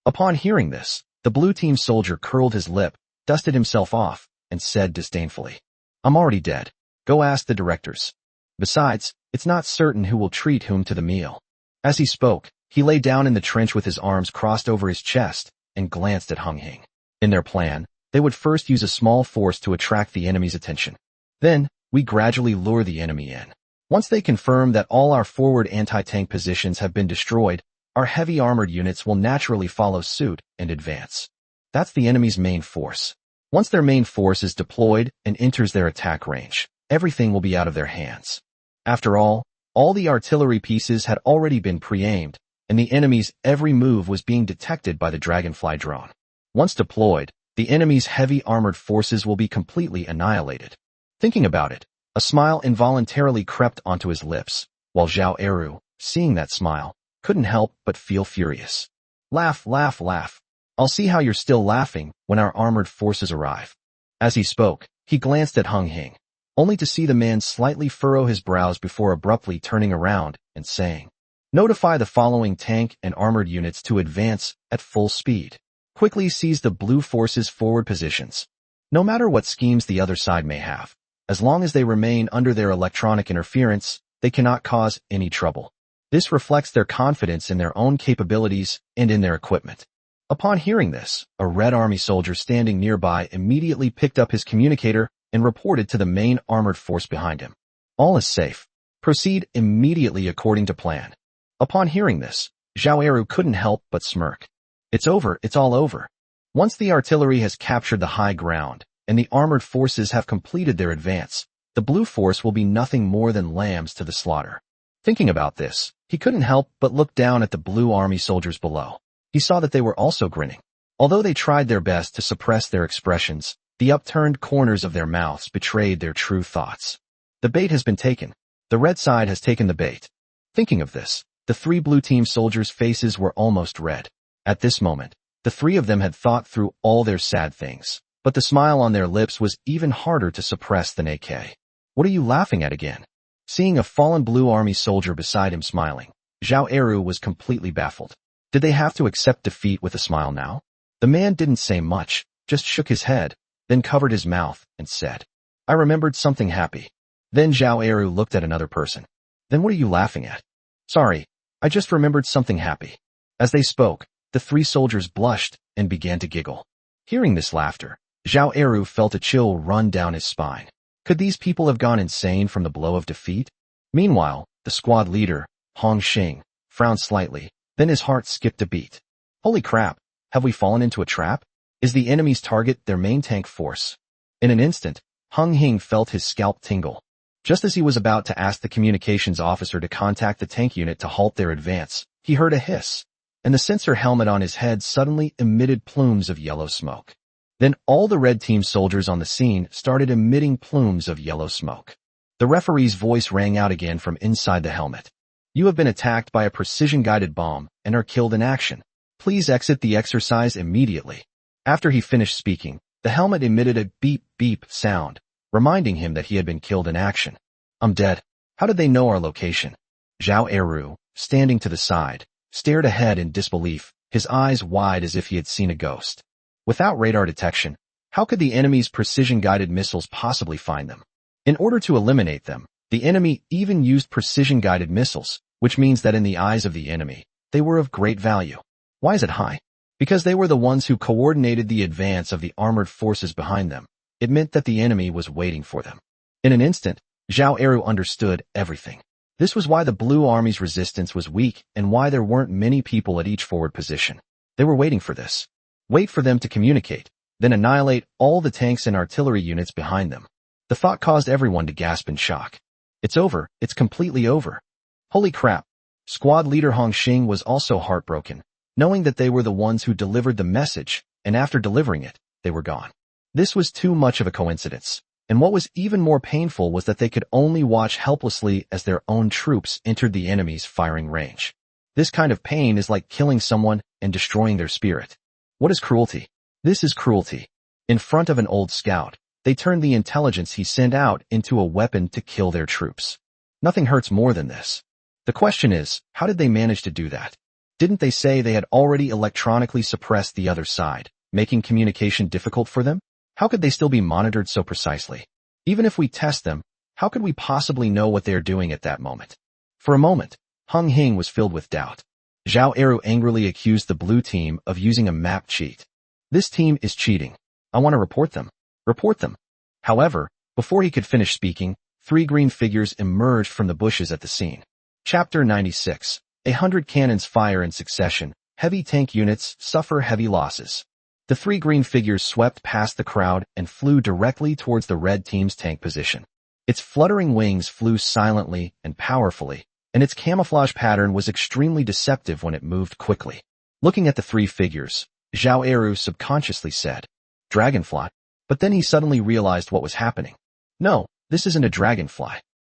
Upon hearing this, the blue team soldier curled his lip, dusted himself off, and said disdainfully, "I'm already dead. Go ask the directors. Besides, it's not certain who will treat whom to the meal." As he spoke, he lay down in the trench with his arms crossed over his chest and glanced at Hung Hing. In their plan, they would first use a small force to attract the enemy's attention. Then, we gradually lure the enemy in. Once they confirm that all our forward anti-tank positions have been destroyed, our heavy armored units will naturally follow suit and advance. That's the enemy's main force. Once their main force is deployed and enters their attack range, everything will be out of their hands. After all the artillery pieces had already been pre-aimed, and the enemy's every move was being detected by the Dragonfly drone. Once deployed, the enemy's heavy armored forces will be completely annihilated. Thinking about it, a smile involuntarily crept onto his lips, while Zhao Eru, seeing that smile, couldn't help but feel furious. "Laugh, laugh, laugh. I'll see how you're still laughing when our armored forces arrive." As he spoke, he glanced at Hung Hing, only to see the man slightly furrow his brows before abruptly turning around and saying, "Notify the following tank and armored units to advance at full speed. Quickly seize the blue forces' forward positions. No matter what schemes the other side may have, as long as they remain under their electronic interference, they cannot cause any trouble." This reflects their confidence in their own capabilities and in their equipment. Upon hearing this, a Red Army soldier standing nearby immediately picked up his communicator and reported to the main armored force behind him. "All is safe. Proceed immediately according to plan." Upon hearing this, Zhao Eru couldn't help but smirk. It's over, it's all over. Once the artillery has captured the high ground, and the armored forces have completed their advance, the blue force will be nothing more than lambs to the slaughter. Thinking about this, he couldn't help but look down at the blue army soldiers below. He saw that they were also grinning. Although they tried their best to suppress their expressions, the upturned corners of their mouths betrayed their true thoughts. The bait has been taken. The red side has taken the bait. Thinking of this, the three blue team soldiers' faces were almost red. At this moment, the three of them had thought through all their sad things, but the smile on their lips was even harder to suppress than AK. "What are you laughing at again?" Seeing a fallen blue army soldier beside him smiling, Zhao Eru was completely baffled. Did they have to accept defeat with a smile now? The man didn't say much, just shook his head, then covered his mouth and said, "I remembered something happy." Then Zhao Eru looked at another person. "Then what are you laughing at?" "Sorry, I just remembered something happy." As they spoke, the three soldiers blushed and began to giggle. Hearing this laughter, Zhao Eru felt a chill run down his spine. Could these people have gone insane from the blow of defeat? Meanwhile, the squad leader, Hong Xing, frowned slightly, then his heart skipped a beat. Holy crap, have we fallen into a trap? Is the enemy's target their main tank force? In an instant, Hung Hing felt his scalp tingle. Just as he was about to ask the communications officer to contact the tank unit to halt their advance, he heard a hiss, and the sensor helmet on his head suddenly emitted plumes of yellow smoke. Then all the red team soldiers on the scene started emitting plumes of yellow smoke. The referee's voice rang out again from inside the helmet. "You have been attacked by a precision-guided bomb and are killed in action. Please exit the exercise immediately." After he finished speaking, the helmet emitted a beep-beep sound, reminding him that he had been killed in action. "I'm dead. How did they know our location?" Zhao Eru, standing to the side, stared ahead in disbelief, his eyes wide as if he had seen a ghost. Without radar detection, how could the enemy's precision-guided missiles possibly find them? In order to eliminate them, the enemy even used precision-guided missiles, which means that in the eyes of the enemy, they were of great value. Why is it high? Because they were the ones who coordinated the advance of the armored forces behind them. It meant that the enemy was waiting for them. In an instant, Zhao Eru understood everything. This was why the Blue Army's resistance was weak and why there weren't many people at each forward position. They were waiting for this. Wait for them to communicate, then annihilate all the tanks and artillery units behind them. The thought caused everyone to gasp in shock. It's over, it's completely over. Holy crap. Squad leader Hong Xing was also heartbroken, knowing that they were the ones who delivered the message, and after delivering it, they were gone. This was too much of a coincidence, and what was even more painful was that they could only watch helplessly as their own troops entered the enemy's firing range. This kind of pain is like killing someone and destroying their spirit. What is cruelty? This is cruelty. In front of an old scout, they turned the intelligence he sent out into a weapon to kill their troops. Nothing hurts more than this. The question is, how did they manage to do that? Didn't they say they had already electronically suppressed the other side, making communication difficult for them? How could they still be monitored so precisely? Even if we test them, how could we possibly know what they are doing at that moment? For a moment, Hung Hing was filled with doubt. Zhao Eru angrily accused the blue team of using a map cheat. This team is cheating. I want to report them. Report them. However, before he could finish speaking, 3 green figures emerged from the bushes at the scene. Chapter 96. 100 cannons fire in succession. Heavy tank units suffer heavy losses. The 3 green figures swept past the crowd and flew directly towards the red team's tank position. Its fluttering wings flew silently and powerfully, and its camouflage pattern was extremely deceptive when it moved quickly. Looking at the 3 figures, Zhao Eru subconsciously said, "Dragonfly," but then he suddenly realized what was happening. No, this isn't a dragonfly.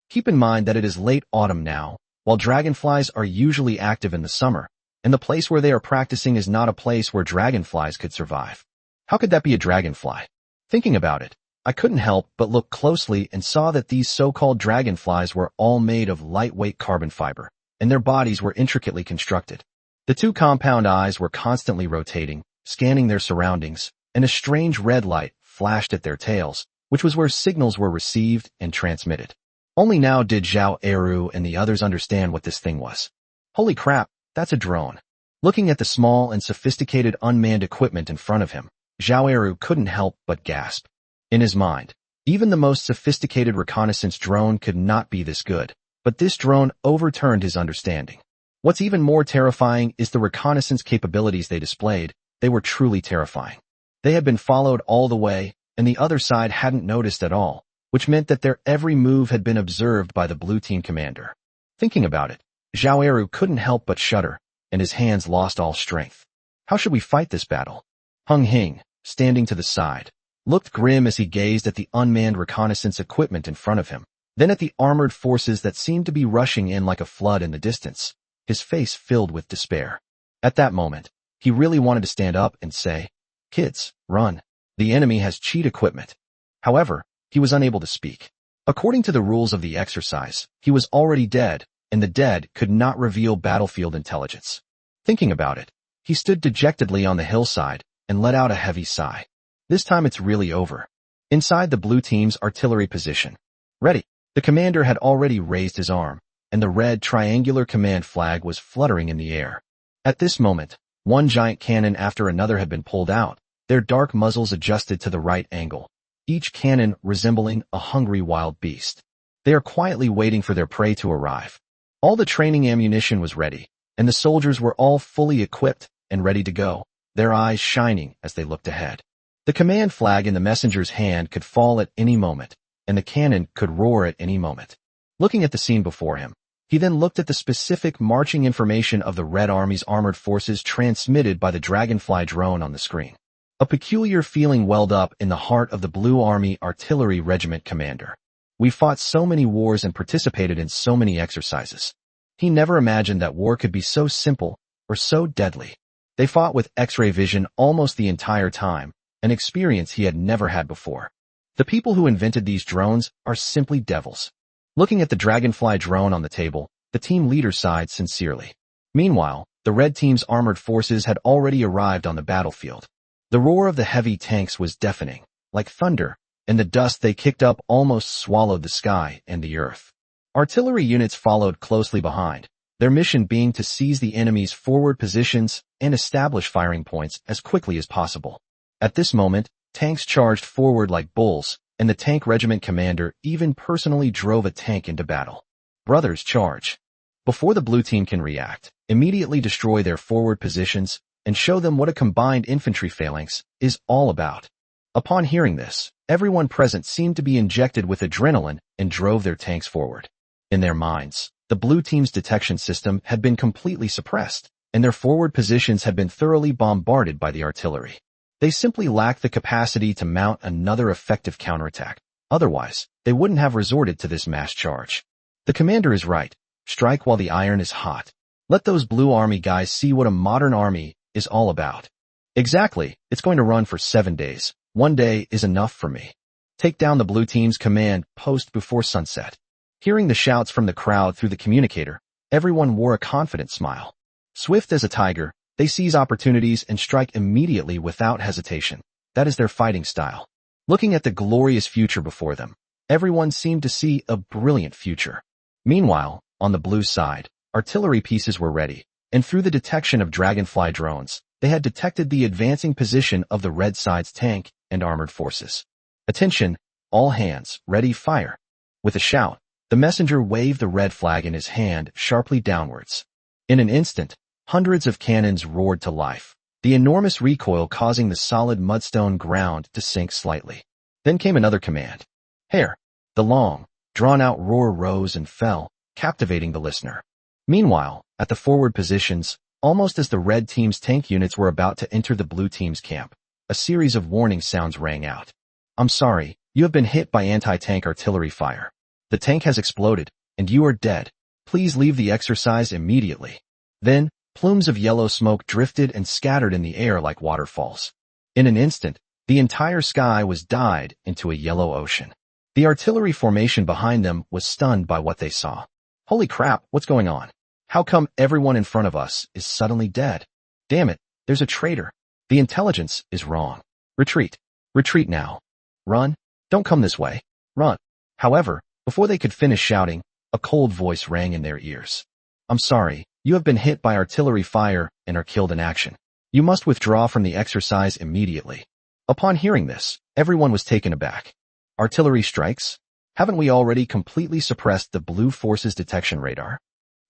Keep in mind that it is late autumn now, while dragonflies are usually active in the summer, and the place where they are practicing is not a place where dragonflies could survive. How could that be a dragonfly? Thinking about it, I couldn't help but look closely and saw that these so-called dragonflies were all made of lightweight carbon fiber, and their bodies were intricately constructed. The 2 compound eyes were constantly rotating, scanning their surroundings, and a strange red light flashed at their tails, which was where signals were received and transmitted. Only now did Zhao Eru and the others understand what this thing was. Holy crap, that's a drone. Looking at the small and sophisticated unmanned equipment in front of him, Zhao Eru couldn't help but gasp. In his mind, even the most sophisticated reconnaissance drone could not be this good, but this drone overturned his understanding. What's even more terrifying is the reconnaissance capabilities they displayed. They were truly terrifying. They had been followed all the way, and the other side hadn't noticed at all, which meant that their every move had been observed by the blue team commander. Thinking about it, Zhao Eru couldn't help but shudder, and his hands lost all strength. How should we fight this battle? Hung Hing, standing to the side, looked grim as he gazed at the unmanned reconnaissance equipment in front of him, then at the armored forces that seemed to be rushing in like a flood in the distance, his face filled with despair. At that moment, he really wanted to stand up and say, "Kids, run. The enemy has cheat equipment." However, he was unable to speak. According to the rules of the exercise, he was already dead, and the dead could not reveal battlefield intelligence. Thinking about it, he stood dejectedly on the hillside and let out a heavy sigh. This time it's really over. Inside the blue team's artillery position. Ready. The commander had already raised his arm, and the red triangular command flag was fluttering in the air. At this moment, one giant cannon after another had been pulled out, their dark muzzles adjusted to the right angle, each cannon resembling a hungry wild beast. They are quietly waiting for their prey to arrive. All the training ammunition was ready, and the soldiers were all fully equipped and ready to go, their eyes shining as they looked ahead. The command flag in the messenger's hand could fall at any moment, and the cannon could roar at any moment. Looking at the scene before him, he then looked at the specific marching information of the Red Army's armored forces transmitted by the Dragonfly drone on the screen. A peculiar feeling welled up in the heart of the Blue Army Artillery Regiment commander. We fought so many wars and participated in so many exercises. He never imagined that war could be so simple or so deadly. They fought with X-ray vision almost the entire time, an experience he had never had before. The people who invented these drones are simply devils. Looking at the Dragonfly drone on the table, the team leader sighed sincerely. Meanwhile, the red team's armored forces had already arrived on the battlefield. The roar of the heavy tanks was deafening, like thunder, and the dust they kicked up almost swallowed the sky and the earth. Artillery units followed closely behind, their mission being to seize the enemy's forward positions and establish firing points as quickly as possible. At this moment, tanks charged forward like bulls, and the tank regiment commander even personally drove a tank into battle. Brothers, charge. Before the blue team can react, immediately destroy their forward positions and show them what a combined infantry phalanx is all about. Upon hearing this, everyone present seemed to be injected with adrenaline and drove their tanks forward. In their minds, the blue team's detection system had been completely suppressed, and their forward positions had been thoroughly bombarded by the artillery. They simply lacked the capacity to mount another effective counterattack. Otherwise, they wouldn't have resorted to this mass charge. The commander is right. Strike while the iron is hot. Let those Blue Army guys see what a modern army is all about. Exactly. It's going to run for 7 days. 1 day is enough for me. Take down the blue team's command post before sunset. Hearing the shouts from the crowd through the communicator, everyone wore a confident smile. Swift as a tiger, they seize opportunities and strike immediately without hesitation. That is their fighting style. Looking at the glorious future before them, everyone seemed to see a brilliant future. Meanwhile, on the blue side, artillery pieces were ready, and through the detection of Dragonfly drones, they had detected the advancing position of the red side's tank and armored forces. Attention, all hands, ready, fire. With a shout, the messenger waved the red flag in his hand sharply downwards. In an instant, hundreds of cannons roared to life, the enormous recoil causing the solid mudstone ground to sink slightly. Then came another command. Hare! The long, drawn-out roar rose and fell, captivating the listener. Meanwhile, at the forward positions, almost as the red team's tank units were about to enter the blue team's camp, a series of warning sounds rang out. I'm sorry, you have been hit by anti-tank artillery fire. The tank has exploded, and you are dead. Please leave the exercise immediately. Then, plumes of yellow smoke drifted and scattered in the air like waterfalls. In an instant, the entire sky was dyed into a yellow ocean. The artillery formation behind them was stunned by what they saw. Holy crap, what's going on? How come everyone in front of us is suddenly dead? Damn it, there's a traitor. The intelligence is wrong. Retreat. Retreat now. Run. Don't come this way. Run. However, before they could finish shouting, a cold voice rang in their ears. I'm sorry, you have been hit by artillery fire and are killed in action. You must withdraw from the exercise immediately. Upon hearing this, everyone was taken aback. Artillery strikes? Haven't we already completely suppressed the blue force's detection radar?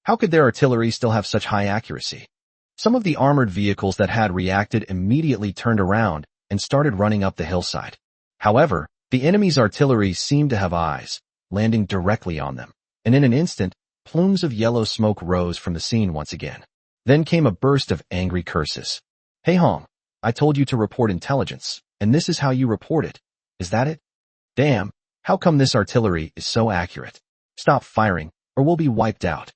How could their artillery still have such high accuracy? Some of the armored vehicles that had reacted immediately turned around and started running up the hillside. However, the enemy's artillery seemed to have eyes, landing directly on them, and in an instant, plumes of yellow smoke rose from the scene once again. Then came a burst of angry curses. Hey Hong, I told you to report intelligence, and this is how you report it. Is that it? Damn, how come this artillery is so accurate? Stop firing, or we'll be wiped out.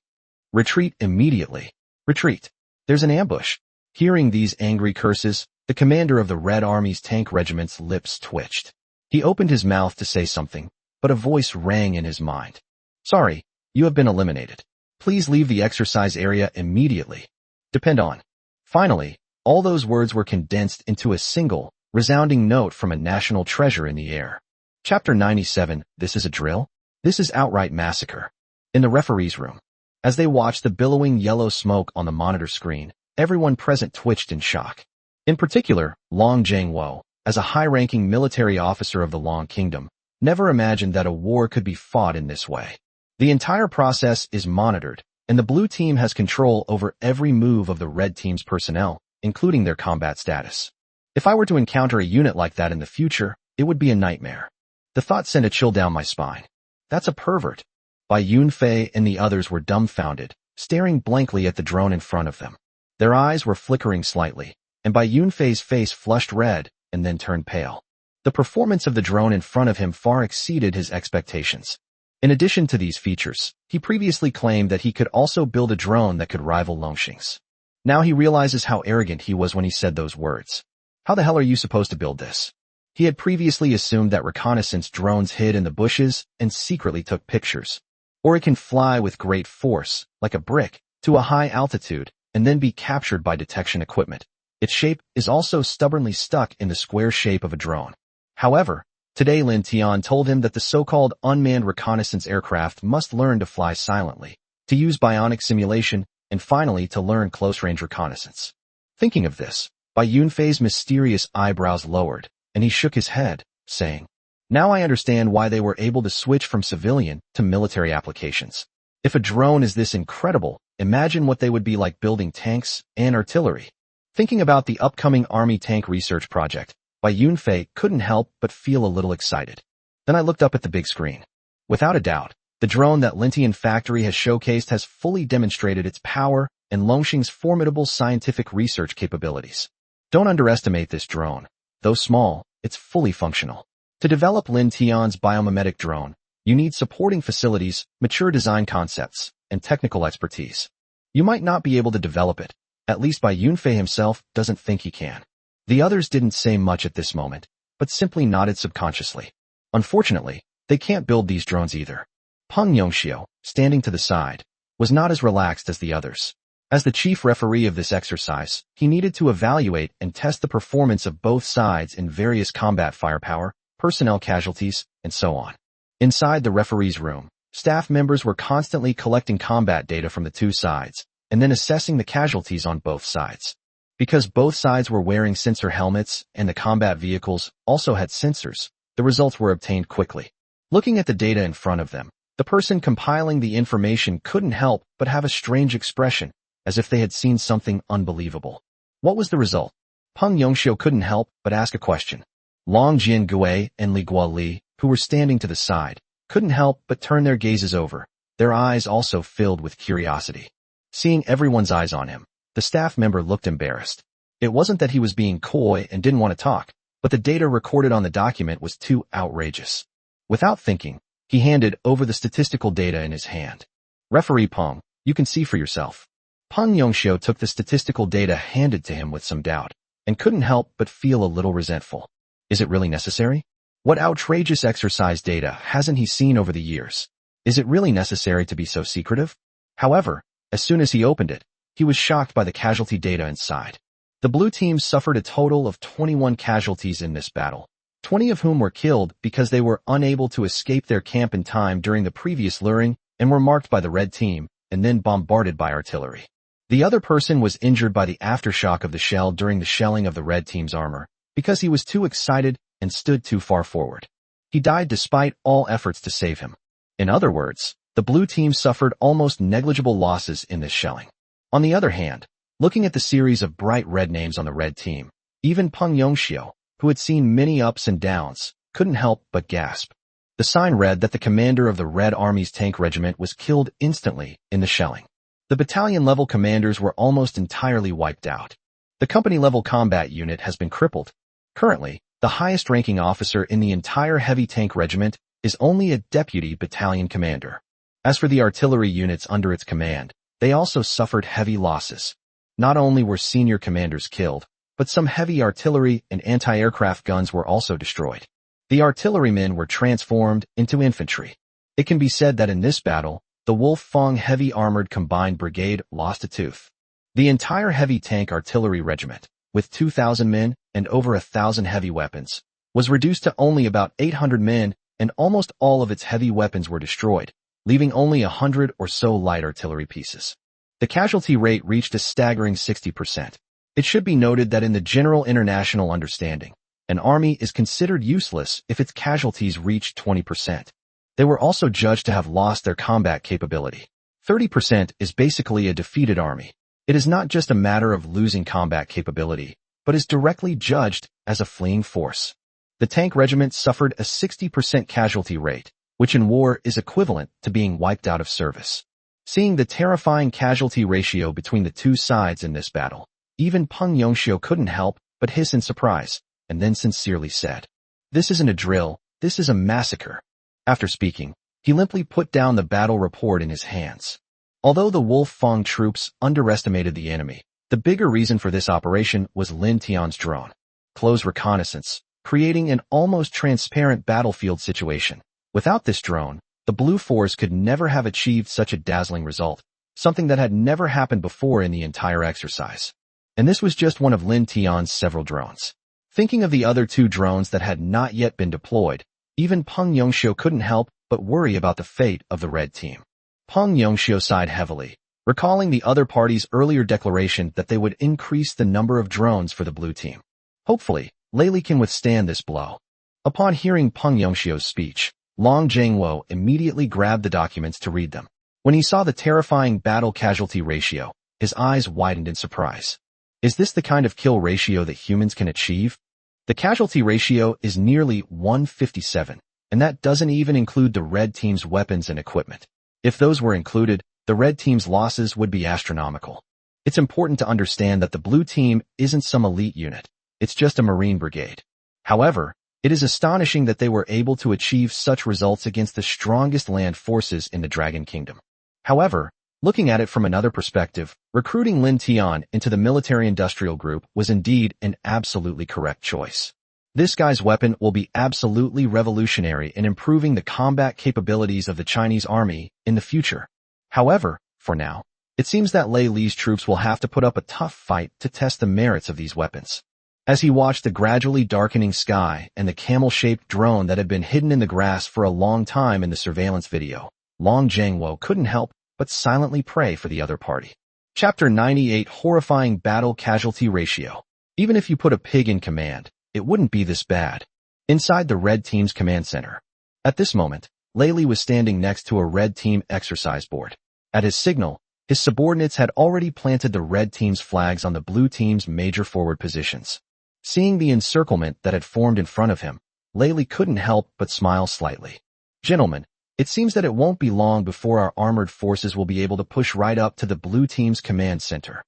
Retreat immediately. Retreat. There's an ambush. Hearing these angry curses, the commander of the Red Army's tank regiment's lips twitched. He opened his mouth to say something, but a voice rang in his mind. Sorry, you have been eliminated. Please leave the exercise area immediately. Depend on. Finally, all those words were condensed into a single, resounding note from a national treasure in the air. Chapter 97, This is a Drill? This is outright massacre. In the referee's room, as they watched the billowing yellow smoke on the monitor screen, everyone present twitched in shock. In particular, Long Jiangwo, as a high-ranking military officer of the Long Kingdom, never imagined that a war could be fought in this way. The entire process is monitored, and the blue team has control over every move of the red team's personnel, including their combat status. If I were to encounter a unit like that in the future, it would be a nightmare. The thought sent a chill down my spine. That's a pervert. Bai Yunfei and the others were dumbfounded, staring blankly at the drone in front of them. Their eyes were flickering slightly, and Bai Yunfei's face flushed red and then turned pale. The performance of the drone in front of him far exceeded his expectations. In addition to these features, he previously claimed that he could also build a drone that could rival Longxing's. Now he realizes how arrogant he was when he said those words. How the hell are you supposed to build this? He had previously assumed that reconnaissance drones hid in the bushes and secretly took pictures. Or it can fly with great force, like a brick, to a high altitude, and then be captured by detection equipment. Its shape is also stubbornly stuck in the square shape of a drone. However, today Lin Tian told him that the so-called unmanned reconnaissance aircraft must learn to fly silently, to use bionic simulation, and finally to learn close-range reconnaissance. Thinking of this, Bai Yunfei's mysterious eyebrows lowered, and he shook his head, saying, Now I understand why they were able to switch from civilian to military applications. If a drone is this incredible, imagine what they would be like building tanks and artillery. Thinking about the upcoming Army tank research project, Bai Yunfei couldn't help but feel a little excited. Then I looked up at the big screen. Without a doubt, the drone that Lintian Factory has showcased has fully demonstrated its power and Longxing's formidable scientific research capabilities. Don't underestimate this drone. Though small, it's fully functional. To develop Lin Tian's biomimetic drone, you need supporting facilities, mature design concepts, and technical expertise. You might not be able to develop it. At least Bai Yunfei himself doesn't think he can. The others didn't say much at this moment, but simply nodded subconsciously. Unfortunately, they can't build these drones either. Peng Yongxiu, standing to the side, was not as relaxed as the others. As the chief referee of this exercise, he needed to evaluate and test the performance of both sides in various combat firepower, personnel casualties, and so on. Inside the referee's room, staff members were constantly collecting combat data from the two sides, and then assessing the casualties on both sides. Because both sides were wearing sensor helmets and the combat vehicles also had sensors, the results were obtained quickly. Looking at the data in front of them, the person compiling the information couldn't help but have a strange expression, as if they had seen something unbelievable. What was the result? Peng Yongxiu couldn't help but ask a question. Long Jiangui and Li Guoli, who were standing to the side, couldn't help but turn their gazes over, their eyes also filled with curiosity. Seeing everyone's eyes on him, the staff member looked embarrassed. It wasn't that he was being coy and didn't want to talk, but the data recorded on the document was too outrageous. Without thinking, he handed over the statistical data in his hand. Referee Peng, you can see for yourself. Peng Yongxiu took the statistical data handed to him with some doubt, and couldn't help but feel a little resentful. Is it really necessary? What outrageous exercise data hasn't he seen over the years? Is it really necessary to be so secretive? However, as soon as he opened it, he was shocked by the casualty data inside. The blue team suffered a total of 21 casualties in this battle, 20 of whom were killed because they were unable to escape their camp in time during the previous luring and were marked by the red team and then bombarded by artillery. The other person was injured by the aftershock of the shell during the shelling of the red team's armor because he was too excited and stood too far forward. He died despite all efforts to save him. In other words, the blue team suffered almost negligible losses in this shelling. On the other hand, looking at the series of bright red names on the red team, even Peng Yongxiu, who had seen many ups and downs, couldn't help but gasp. The sign read that the commander of the Red Army's tank regiment was killed instantly in the shelling. The battalion-level commanders were almost entirely wiped out. The company-level combat unit has been crippled. Currently, the highest-ranking officer in the entire heavy tank regiment is only a deputy battalion commander. As for the artillery units under its command, they also suffered heavy losses. Not only were senior commanders killed, but some heavy artillery and anti-aircraft guns were also destroyed. The artillerymen were transformed into infantry. It can be said that in this battle, the Wolf-Fong Heavy Armored Combined Brigade lost a tooth. The entire heavy tank artillery regiment, with 2,000 men and over 1,000 heavy weapons, was reduced to only about 800 men, and almost all of its heavy weapons were destroyed, leaving only 100 or so light artillery pieces. The casualty rate reached a staggering 60%. It should be noted that in the general international understanding, an army is considered useless if its casualties reach 20%. They were also judged to have lost their combat capability. 30% is basically a defeated army. It is not just a matter of losing combat capability, but is directly judged as a fleeing force. The tank regiment suffered a 60% casualty rate, which in war is equivalent to being wiped out of service. Seeing the terrifying casualty ratio between the two sides in this battle, even Peng Yongxiu couldn't help but hiss in surprise, and then sincerely said, "This isn't a drill, this is a massacre." After speaking, he limply put down the battle report in his hands. Although the Wolf-Fong troops underestimated the enemy, the bigger reason for this operation was Lin Tian's drone. Close reconnaissance, creating an almost transparent battlefield situation. Without this drone, the Blue Force could never have achieved such a dazzling result, something that had never happened before in the entire exercise. And this was just one of Lin Tian's several drones. Thinking of the other two drones that had not yet been deployed, even Peng Yongxiu couldn't help but worry about the fate of the red team. Peng Yongxiu sighed heavily, recalling the other party's earlier declaration that they would increase the number of drones for the blue team. Hopefully, Lei Li can withstand this blow. Upon hearing Peng Yongxiu's speech, Long Jiangwo immediately grabbed the documents to read them. When he saw the terrifying battle casualty ratio, his eyes widened in surprise. Is this the kind of kill ratio that humans can achieve? The casualty ratio is nearly 157, and that doesn't even include the red team's weapons and equipment. If those were included, the red team's losses would be astronomical. It's important to understand that the blue team isn't some elite unit. It's just a Marine brigade. However, it is astonishing that they were able to achieve such results against the strongest land forces in the Dragon Kingdom. However, Looking at it from another perspective, recruiting Lin Tian into the military-industrial group was indeed an absolutely correct choice. This guy's weapon will be absolutely revolutionary in improving the combat capabilities of the Chinese army in the future. However, for now, it seems that Lei Li's troops will have to put up a tough fight to test the merits of these weapons. As he watched the gradually darkening sky and the camel-shaped drone that had been hidden in the grass for a long time in the surveillance video, Long Zhengwo couldn't help but silently pray for the other party. Chapter 98: Horrifying Battle Casualty Ratio. Even if you put a pig in command, it wouldn't be this bad. Inside the Red Team's command center. At this moment, Lei Li was standing next to a Red Team exercise board. At his signal, his subordinates had already planted the Red Team's flags on the Blue Team's major forward positions. Seeing the encirclement that had formed in front of him, Lei Li couldn't help but smile slightly. Gentlemen, it seems that it won't be long before our armored forces will be able to push right up to the Blue Team's command center.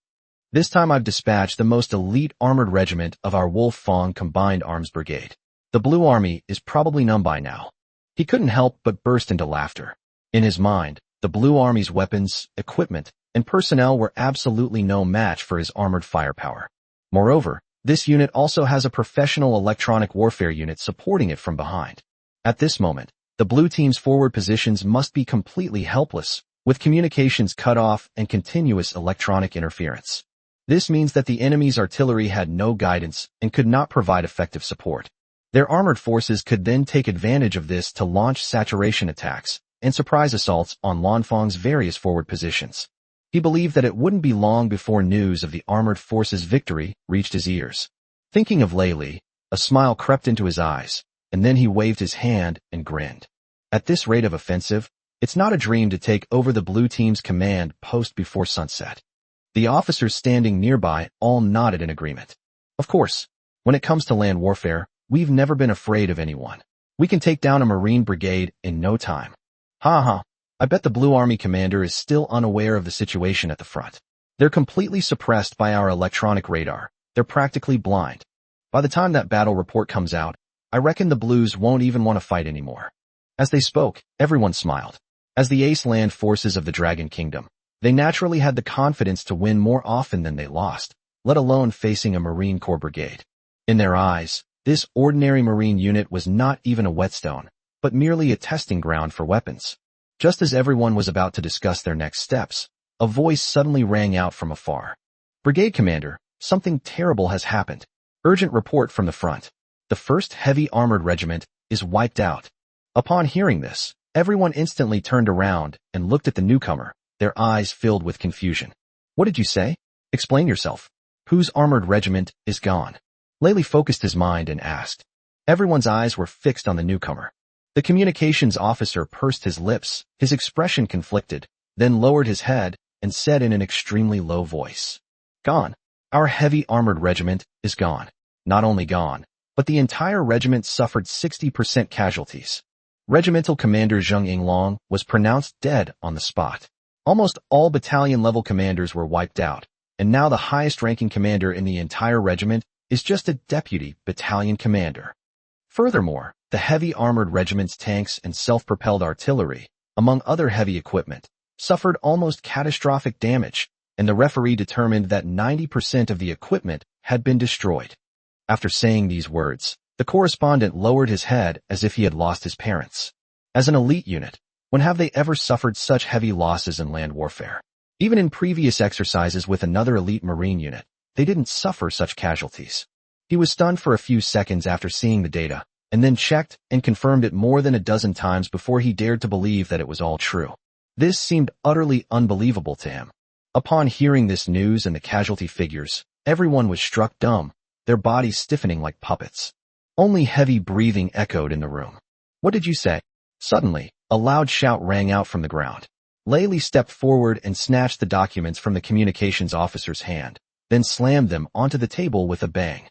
This time I've dispatched the most elite armored regiment of our Wolf Fong Combined Arms Brigade. The Blue Army is probably numb by now. He couldn't help but burst into laughter. In his mind, the Blue Army's weapons, equipment, and personnel were absolutely no match for his armored firepower. Moreover, this unit also has a professional electronic warfare unit supporting it from behind. At this moment, the Blue Team's forward positions must be completely helpless, with communications cut off and continuous electronic interference. This means that the enemy's artillery had no guidance and could not provide effective support. Their armored forces could then take advantage of this to launch saturation attacks and surprise assaults on Lanfang's various forward positions. He believed that it wouldn't be long before news of the armored forces' victory reached his ears. Thinking of Lei Li, a smile crept into his eyes, and then he waved his hand and grinned. At this rate of offensive, it's not a dream to take over the Blue Team's command post before sunset. The officers standing nearby all nodded in agreement. Of course, when it comes to land warfare, we've never been afraid of anyone. We can take down a Marine brigade in no time. I bet the Blue Army commander is still unaware of the situation at the front. They're completely suppressed by our electronic radar. They're practically blind. By the time that battle report comes out, I reckon the Blues won't even want to fight anymore. As they spoke, everyone smiled. As the ace land forces of the Dragon Kingdom, they naturally had the confidence to win more often than they lost, let alone facing a Marine Corps brigade. In their eyes, this ordinary Marine unit was not even a whetstone, but merely a testing ground for weapons. Just as everyone was about to discuss their next steps, a voice suddenly rang out from afar. Brigade Commander, something terrible has happened. Urgent report from the front. The 1st Heavy Armored Regiment is wiped out. Upon hearing this, everyone instantly turned around and looked at the newcomer, their eyes filled with confusion. What did you say? Explain yourself. Whose armored regiment is gone? Lei Li focused his mind and asked. Everyone's eyes were fixed on the newcomer. The communications officer pursed his lips, his expression conflicted, then lowered his head and said in an extremely low voice. Gone. Our heavy armored regiment is gone. Not only gone, but the entire regiment suffered 60% casualties. Regimental Commander Zheng Yinglong was pronounced dead on the spot. Almost all battalion-level commanders were wiped out, and now the highest-ranking commander in the entire regiment is just a deputy battalion commander. Furthermore, the heavy armored regiment's tanks and self-propelled artillery, among other heavy equipment, suffered almost catastrophic damage, and the referee determined that 90% of the equipment had been destroyed. After saying these words, the correspondent lowered his head as if he had lost his parents. As an elite unit, when have they ever suffered such heavy losses in land warfare? Even in previous exercises with another elite Marine unit, they didn't suffer such casualties. He was stunned for a few seconds after seeing the data, and then checked and confirmed it more than a dozen times before he dared to believe that it was all true. This seemed utterly unbelievable to him. Upon hearing this news and the casualty figures, everyone was struck dumb, their bodies stiffening like puppets. Only heavy breathing echoed in the room. What did you say? Suddenly, a loud shout rang out from the ground. Lei Li stepped forward and snatched the documents from the communications officer's hand, then slammed them onto the table with a bang.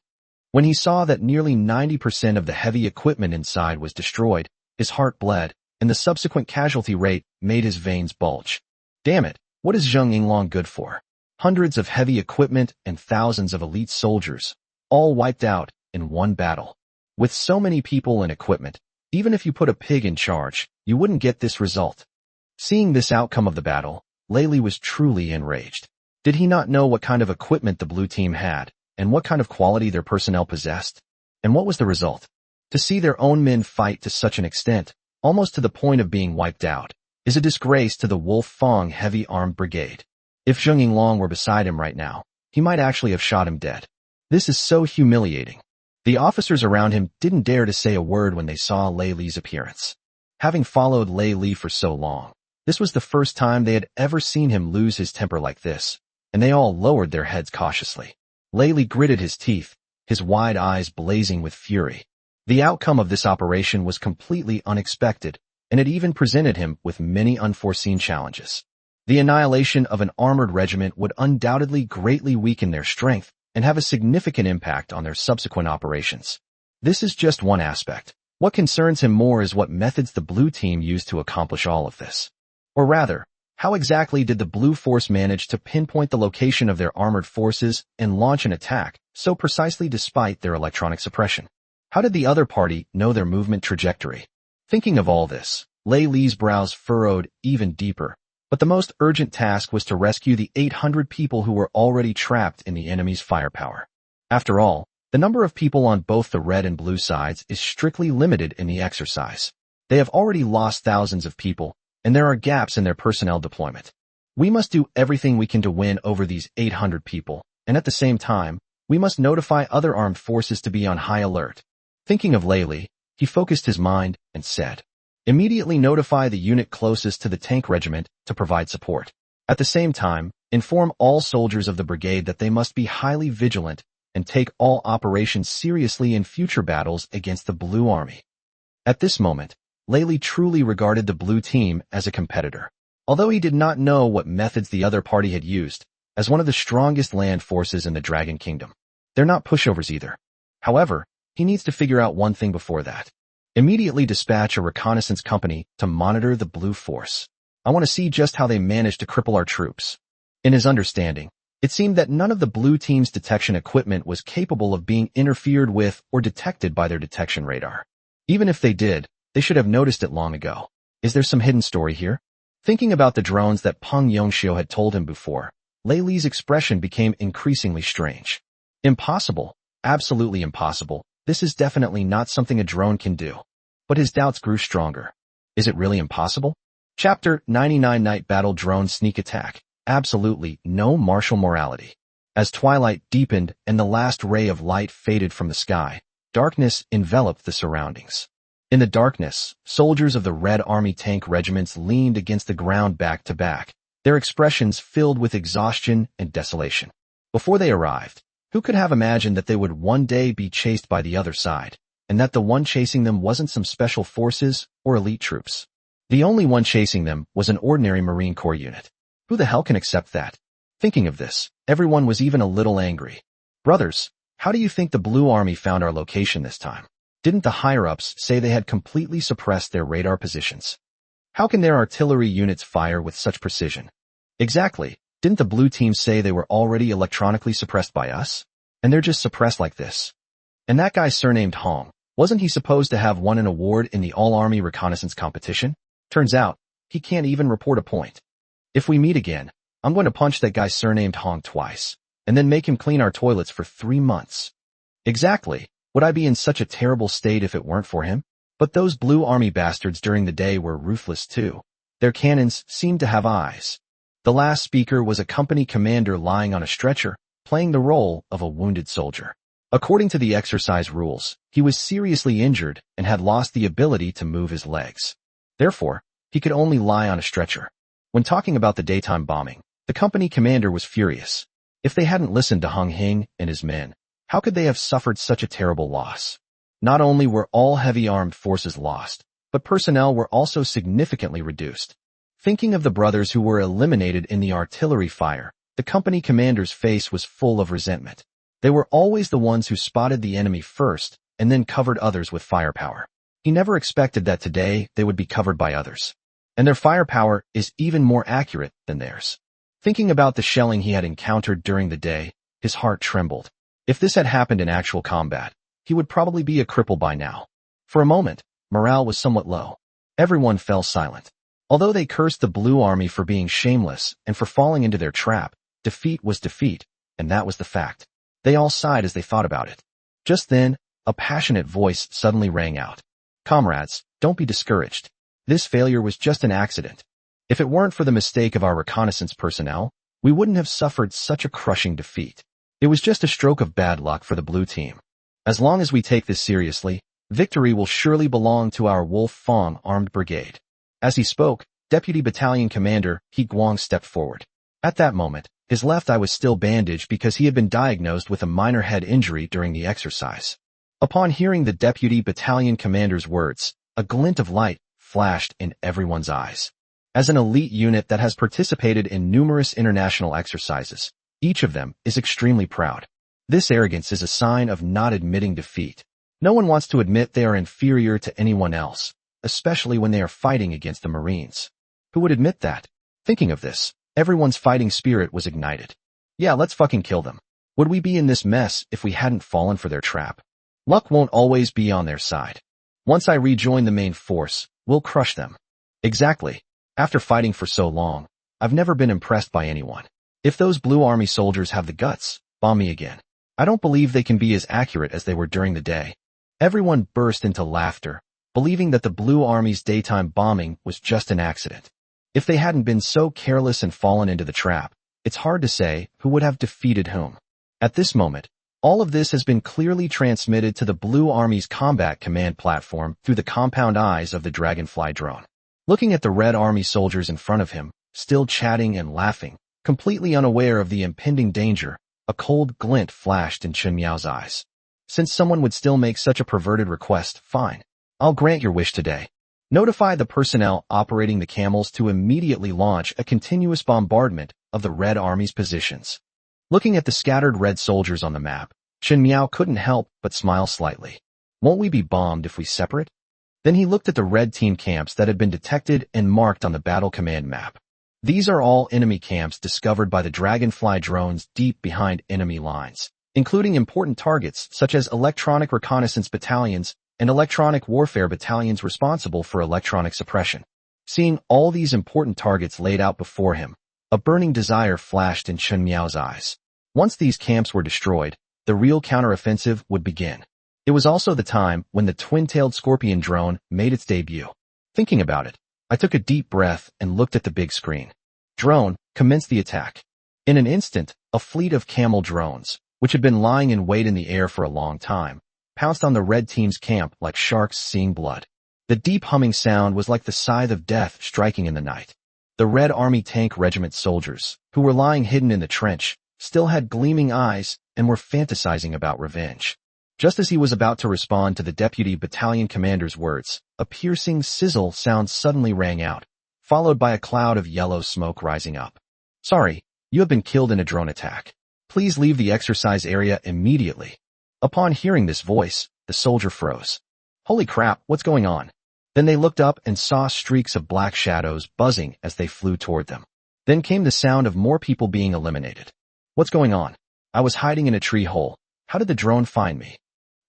When he saw that nearly 90% of the heavy equipment inside was destroyed, his heart bled, and the subsequent casualty rate made his veins bulge. Damn it, what is Zheng Yinglong good for? Hundreds of heavy equipment and thousands of elite soldiers, all wiped out in one battle. With so many people and equipment, even if you put a pig in charge, you wouldn't get this result. Seeing this outcome of the battle, Lei Li was truly enraged. Did he not know what kind of equipment the blue team had, and what kind of quality their personnel possessed? And what was the result? To see their own men fight to such an extent, almost to the point of being wiped out, is a disgrace to the Wolf Fong heavy-armed brigade. If Zheng Yinglong were beside him right now, he might actually have shot him dead. This is so humiliating. The officers around him didn't dare to say a word when they saw Lei Li's appearance. Having followed Lei Li for so long, this was the first time they had ever seen him lose his temper like this, and they all lowered their heads cautiously. Lei Li gritted his teeth, his wide eyes blazing with fury. The outcome of this operation was completely unexpected, and it even presented him with many unforeseen challenges. The annihilation of an armored regiment would undoubtedly greatly weaken their strength and have a significant impact on their subsequent operations. This is just one aspect. What concerns him more is what methods the blue team used to accomplish all of this. Or rather, how exactly did the blue force manage to pinpoint the location of their armored forces and launch an attack so precisely despite their electronic suppression? How did the other party know their movement trajectory? Thinking of all this, Lei Li's brows furrowed even deeper. But the most urgent task was to rescue the 800 people who were already trapped in the enemy's firepower. After all, the number of people on both the red and blue sides is strictly limited in the exercise. They have already lost thousands of people, and there are gaps in their personnel deployment. We must do everything we can to win over these 800 people, and at the same time, we must notify other armed forces to be on high alert. Thinking of Lei Li, he focused his mind and said, "Immediately notify the unit closest to the tank regiment to provide support. At the same time, inform all soldiers of the brigade that they must be highly vigilant and take all operations seriously in future battles against the Blue Army." At this moment, Lei Li truly regarded the blue team as a competitor. Although he did not know what methods the other party had used, as one of the strongest land forces in the Dragon Kingdom. They're not pushovers either. However, he needs to figure out one thing before that. Immediately dispatch a reconnaissance company to monitor the blue force. I want to see just how they managed to cripple our troops. In his understanding, it seemed that none of the blue team's detection equipment was capable of being interfered with or detected by their detection radar. Even if they did, they should have noticed it long ago. Is there some hidden story here? Thinking about the drones that Peng Yongxiu had told him before, Lei Li's expression became increasingly strange. Impossible. Absolutely impossible. This is definitely not something a drone can do. But his doubts grew stronger. Is it really impossible? Chapter 99 Night Battle Drone Sneak Attack. Absolutely no martial morality. As twilight deepened and the last ray of light faded from the sky, darkness enveloped the surroundings. In the darkness, soldiers of the Red Army tank regiments leaned against the ground back to back, their expressions filled with exhaustion and desolation. Before they arrived, who could have imagined that they would one day be chased by the other side, and that the one chasing them wasn't some special forces or elite troops? The only one chasing them was an ordinary Marine Corps unit. Who the hell can accept that? Thinking of this, everyone was even a little angry. Brothers, how do you think the Blue Army found our location this time? Didn't the higher-ups say they had completely suppressed their radar positions? How can their artillery units fire with such precision? Exactly. Didn't the blue team say they were already electronically suppressed by us? And they're just suppressed like this. And that guy surnamed Hong, wasn't he supposed to have won an award in the All-Army Reconnaissance Competition? Turns out, he can't even report a point. If we meet again, I'm going to punch that guy surnamed Hong twice, and then make him clean our toilets for 3 months. Exactly. Would I be in such a terrible state if it weren't for him? But those Blue Army bastards during the day were ruthless too. Their cannons seemed to have eyes. The last speaker was a company commander lying on a stretcher, playing the role of a wounded soldier. According to the exercise rules, he was seriously injured and had lost the ability to move his legs. Therefore, he could only lie on a stretcher. When talking about the daytime bombing, the company commander was furious. If they hadn't listened to Hung Hing and his men, how could they have suffered such a terrible loss? Not only were all heavy armed forces lost, but personnel were also significantly reduced. Thinking of the brothers who were eliminated in the artillery fire, the company commander's face was full of resentment. They were always the ones who spotted the enemy first and then covered others with firepower. He never expected that today they would be covered by others. And their firepower is even more accurate than theirs. Thinking about the shelling he had encountered during the day, his heart trembled. If this had happened in actual combat, he would probably be a cripple by now. For a moment, morale was somewhat low. Everyone fell silent. Although they cursed the Blue Army for being shameless and for falling into their trap, defeat was defeat, and that was the fact. They all sighed as they thought about it. Just then, a passionate voice suddenly rang out. Comrades, don't be discouraged. This failure was just an accident. If it weren't for the mistake of our reconnaissance personnel, we wouldn't have suffered such a crushing defeat. It was just a stroke of bad luck for the blue team. As long as we take this seriously, victory will surely belong to our Wolf Fong armed brigade. As he spoke, Deputy Battalion Commander He Guang stepped forward. At that moment, his left eye was still bandaged because he had been diagnosed with a minor head injury during the exercise. Upon hearing the Deputy Battalion Commander's words, a glint of light flashed in everyone's eyes. As an elite unit that has participated in numerous international exercises, each of them is extremely proud. This arrogance is a sign of not admitting defeat. No one wants to admit they are inferior to anyone else, especially when they are fighting against the Marines. Who would admit that? Thinking of this, everyone's fighting spirit was ignited. Yeah, let's fucking kill them. Would we be in this mess if we hadn't fallen for their trap? Luck won't always be on their side. Once I rejoin the main force, we'll crush them. Exactly. After fighting for so long, I've never been impressed by anyone. If those Blue Army soldiers have the guts, bomb me again. I don't believe they can be as accurate as they were during the day. Everyone burst into laughter, believing that the Blue Army's daytime bombing was just an accident. If they hadn't been so careless and fallen into the trap, it's hard to say who would have defeated whom. At this moment, all of this has been clearly transmitted to the Blue Army's combat command platform through the compound eyes of the Dragonfly drone. Looking at the Red Army soldiers in front of him, still chatting and laughing, completely unaware of the impending danger, a cold glint flashed in Chen Miao's eyes. Since someone would still make such a perverted request, fine. I'll grant your wish today. Notify the personnel operating the camels to immediately launch a continuous bombardment of the Red Army's positions. Looking at the scattered red soldiers on the map, Chen Miao couldn't help but smile slightly. Won't we be bombed if we separate? Then he looked at the red team camps that had been detected and marked on the battle command map. These are all enemy camps discovered by the Dragonfly drones deep behind enemy lines, including important targets such as electronic reconnaissance battalions and electronic warfare battalions responsible for electronic suppression. Seeing all these important targets laid out before him, a burning desire flashed in Chen Miao's eyes. Once these camps were destroyed, the real counteroffensive would begin. It was also the time when the twin-tailed Scorpion drone made its debut. Thinking about it, I took a deep breath and looked at the big screen. Drone, commence the attack. In an instant, a fleet of camel drones, which had been lying in wait in the air for a long time, pounced on the red team's camp like sharks seeing blood. The deep humming sound was like the scythe of death striking in the night. The Red Army Tank Regiment soldiers, who were lying hidden in the trench, still had gleaming eyes and were fantasizing about revenge. Just as he was about to respond to the Deputy Battalion Commander's words, a piercing sizzle sound suddenly rang out, followed by a cloud of yellow smoke rising up. Sorry, you have been killed in a drone attack. Please leave the exercise area immediately. Upon hearing this voice, the soldier froze. Holy crap, what's going on? Then they looked up and saw streaks of black shadows buzzing as they flew toward them. Then came the sound of more people being eliminated. What's going on? I was hiding in a tree hole. How did the drone find me?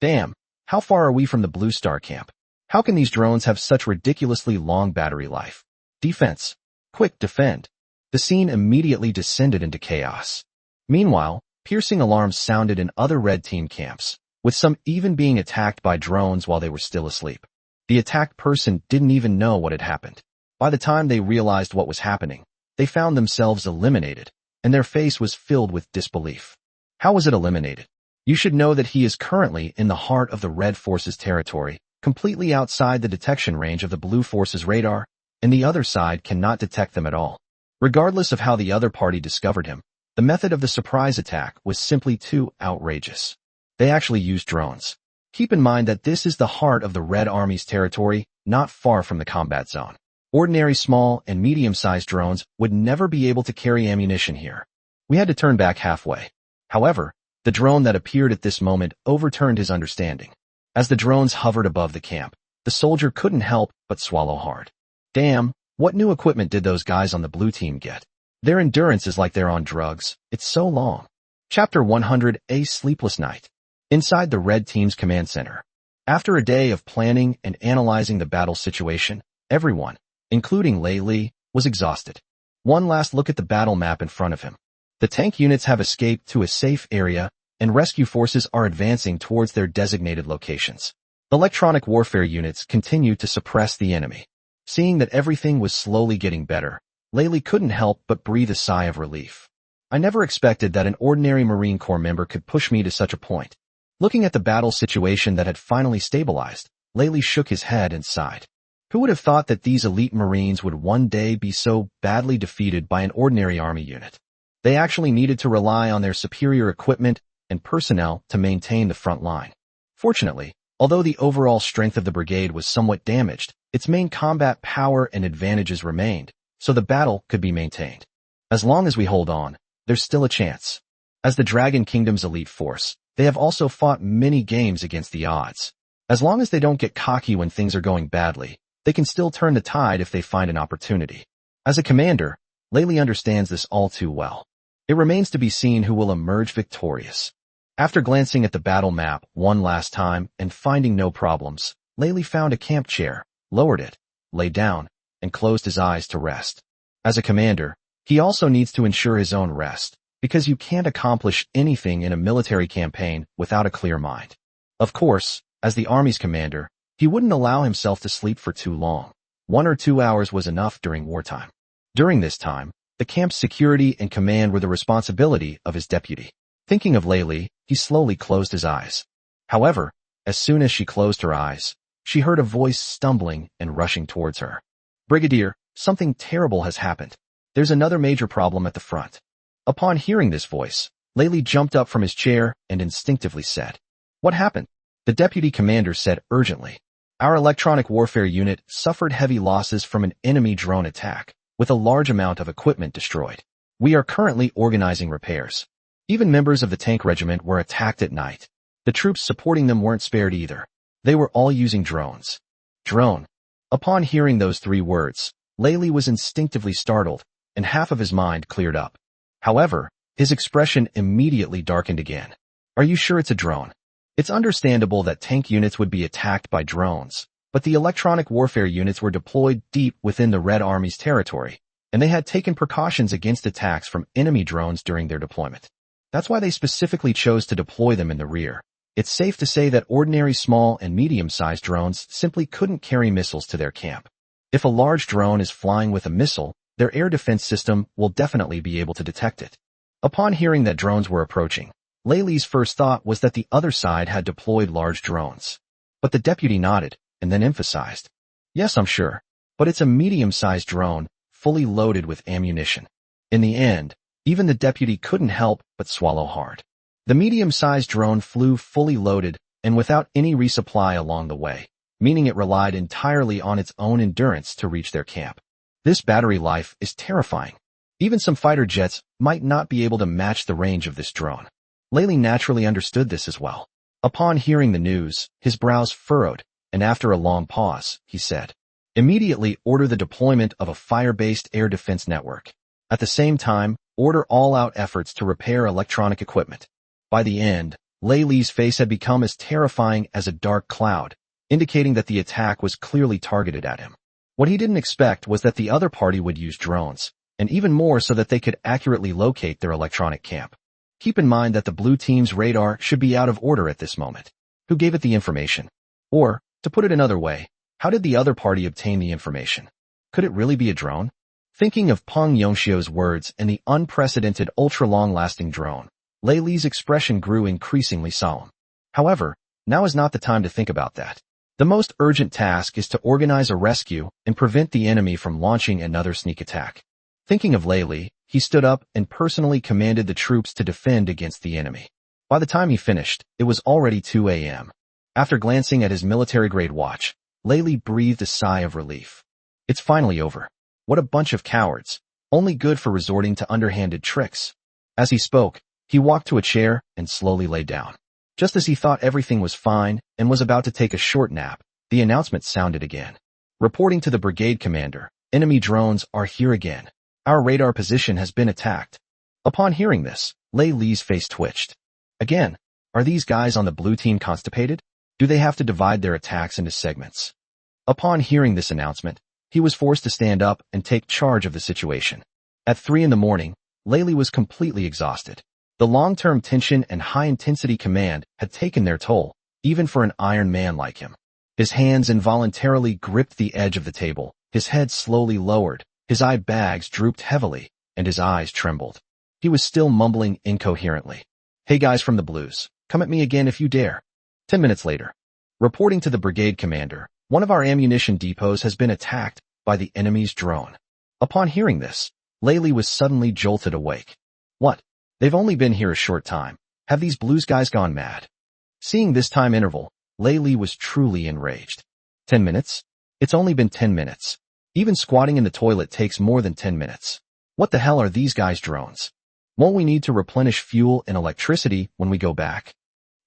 Damn, how far are we from the Blue Star camp? How can these drones have such ridiculously long battery life? Defense. Quick, defend. The scene immediately descended into chaos. Meanwhile, piercing alarms sounded in other red team camps, with some even being attacked by drones while they were still asleep. The attacked person didn't even know what had happened. By the time they realized what was happening, they found themselves eliminated, and their face was filled with disbelief. How was it eliminated? You should know that he is currently in the heart of the Red Force's territory, completely outside the detection range of the Blue Force's radar, and the other side cannot detect them at all. Regardless of how the other party discovered him, the method of the surprise attack was simply too outrageous. They actually used drones. Keep in mind that this is the heart of the Red Army's territory, not far from the combat zone. Ordinary small and medium-sized drones would never be able to carry ammunition here. We had to turn back halfway. However, the drone that appeared at this moment overturned his understanding. As the drones hovered above the camp, the soldier couldn't help but swallow hard. Damn, what new equipment did those guys on the blue team get? Their endurance is like they're on drugs. It's so long. Chapter 100, A Sleepless Night. Inside the red team's command center. After a day of planning and analyzing the battle situation, everyone, including Lei Li, was exhausted. One last look at the battle map in front of him. The tank units have escaped to a safe area, and rescue forces are advancing towards their designated locations. Electronic warfare units continue to suppress the enemy. Seeing that everything was slowly getting better, Lei Li couldn't help but breathe a sigh of relief. I never expected that an ordinary Marine Corps member could push me to such a point. Looking at the battle situation that had finally stabilized, Lei Li shook his head and sighed. Who would have thought that these elite Marines would one day be so badly defeated by an ordinary army unit? They actually needed to rely on their superior equipment and personnel to maintain the front line. Fortunately, although the overall strength of the brigade was somewhat damaged, its main combat power and advantages remained, so the battle could be maintained. As long as we hold on, there's still a chance. As the Dragon Kingdom's elite force, they have also fought many games against the odds. As long as they don't get cocky when things are going badly, they can still turn the tide if they find an opportunity. As a commander, Lei Li understands this all too well. It remains to be seen who will emerge victorious. After glancing at the battle map one last time and finding no problems, Lei Li found a camp chair, lowered it, lay down, and closed his eyes to rest. As a commander, he also needs to ensure his own rest, because you can't accomplish anything in a military campaign without a clear mind. Of course, as the army's commander, he wouldn't allow himself to sleep for too long. 1 or 2 hours was enough during wartime. During this time, the camp's security and command were the responsibility of his deputy. Thinking of Lei Li, he slowly closed his eyes. However, as soon as she closed her eyes, she heard a voice stumbling and rushing towards her. "Brigadier, something terrible has happened. There's another major problem at the front." Upon hearing this voice, Lei Li jumped up from his chair and instinctively said, "What happened?" The deputy commander said urgently, "Our electronic warfare unit suffered heavy losses from an enemy drone attack, with a large amount of equipment destroyed. We are currently organizing repairs. Even members of the tank regiment were attacked at night. The troops supporting them weren't spared either. They were all using drones." Drone. Upon hearing those 3 words, Lei Li was instinctively startled, and half of his mind cleared up. However, his expression immediately darkened again. "Are you sure it's a drone?" It's understandable that tank units would be attacked by drones, but the electronic warfare units were deployed deep within the Red Army's territory, and they had taken precautions against attacks from enemy drones during their deployment. That's why they specifically chose to deploy them in the rear. It's safe to say that ordinary small and medium-sized drones simply couldn't carry missiles to their camp. If a large drone is flying with a missile, their air defense system will definitely be able to detect it. Upon hearing that drones were approaching, Lei Li's first thought was that the other side had deployed large drones. But the deputy nodded, and then emphasized, "Yes, I'm sure. But it's a medium-sized drone, fully loaded with ammunition." In the end, even the deputy couldn't help but swallow hard. The medium-sized drone flew fully loaded and without any resupply along the way, meaning it relied entirely on its own endurance to reach their camp. This battery life is terrifying. Even some fighter jets might not be able to match the range of this drone. Lei Li naturally understood this as well. Upon hearing the news, his brows furrowed, and after a long pause, he said, "Immediately order the deployment of a fire-based air defense network. At the same time, order all-out efforts to repair electronic equipment." By the end, Lei Li's face had become as terrifying as a dark cloud, indicating that the attack was clearly targeted at him. What he didn't expect was that the other party would use drones, and even more so that they could accurately locate their electronic camp. Keep in mind that the blue team's radar should be out of order at this moment. Who gave it the information? Or, to put it another way, how did the other party obtain the information? Could it really be a drone? Thinking of Peng Yongxiu's words and the unprecedented ultra-long-lasting drone, Lei Li's expression grew increasingly solemn. However, now is not the time to think about that. The most urgent task is to organize a rescue and prevent the enemy from launching another sneak attack. Thinking of Lei Li, he stood up and personally commanded the troops to defend against the enemy. By the time he finished, it was already 2 a.m. After glancing at his military-grade watch, Lei Li breathed a sigh of relief. It's finally over. What a bunch of cowards, only good for resorting to underhanded tricks. As he spoke, he walked to a chair and slowly lay down. Just as he thought everything was fine and was about to take a short nap, the announcement sounded again. "Reporting to the brigade commander, enemy drones are here again. Our radar position has been attacked." Upon hearing this, Lei Li's face twitched. Again, are these guys on the blue team constipated? Do they have to divide their attacks into segments? Upon hearing this announcement, he was forced to stand up and take charge of the situation. At 3 in the morning, Laylee was completely exhausted. The long-term tension and high-intensity command had taken their toll, even for an Iron Man like him. His hands involuntarily gripped the edge of the table, his head slowly lowered, his eye bags drooped heavily, and his eyes trembled. He was still mumbling incoherently. "Hey guys from the Blues, come at me again if you dare." 10 minutes later. Reporting to the brigade commander, one of our ammunition depots has been attacked by the enemy's drone. Upon hearing this, Laylee was suddenly jolted awake. What? They've only been here a short time. Have these Blues guys gone mad? Seeing this time interval, Laylee was truly enraged. 10 minutes? It's only been 10 minutes. Even squatting in the toilet takes more than 10 minutes. What the hell are these guys' drones? Won't we need to replenish fuel and electricity when we go back?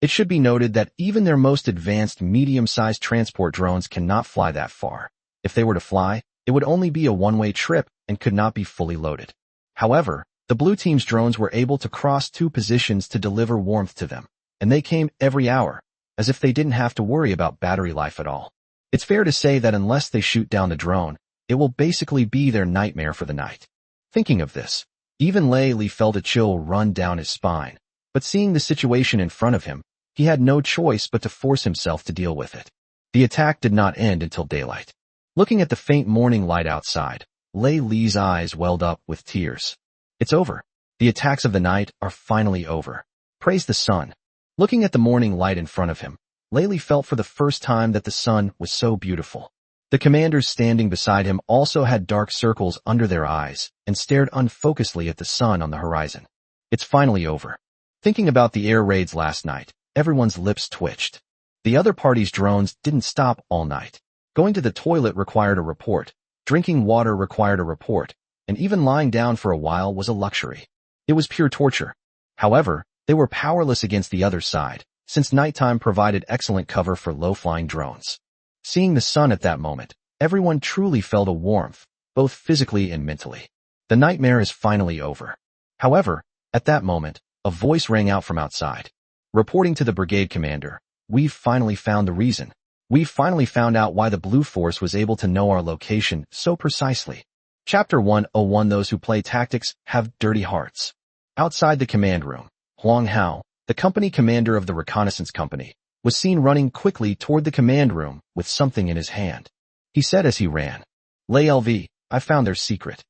It should be noted that even their most advanced medium-sized transport drones cannot fly that far. If they were to fly, it would only be a one-way trip and could not be fully loaded. However, the Blue Team's drones were able to cross 2 positions to deliver warmth to them, and they came every hour, as if they didn't have to worry about battery life at all. It's fair to say that unless they shoot down the drone, it will basically be their nightmare for the night. Thinking of this, even Laylee felt a chill run down his spine, but seeing the situation in front of him, he had no choice but to force himself to deal with it. The attack did not end until daylight. Looking at the faint morning light outside, Laylee's eyes welled up with tears. It's over. The attacks of the night are finally over. Praise the sun. Looking at the morning light in front of him, Laylee felt for the first time that the sun was so beautiful. The commanders standing beside him also had dark circles under their eyes and stared unfocusedly at the sun on the horizon. It's finally over. Thinking about the air raids last night, everyone's lips twitched. The other party's drones didn't stop all night. Going to the toilet required a report, drinking water required a report, and even lying down for a while was a luxury. It was pure torture. However, they were powerless against the other side, since nighttime provided excellent cover for low-flying drones. Seeing the sun at that moment, everyone truly felt a warmth, both physically and mentally. The nightmare is finally over. However, at that moment, a voice rang out from outside. Reporting to the brigade commander, "We've finally found the reason. We've finally found out why the Blue Force was able to know our location so precisely." Chapter 101 Those who play tactics have dirty hearts. Outside the command room, Huang Hao, the company commander of the reconnaissance company, was seen running quickly toward the command room with something in his hand. He said as he ran, "Lay LV, I found their secret."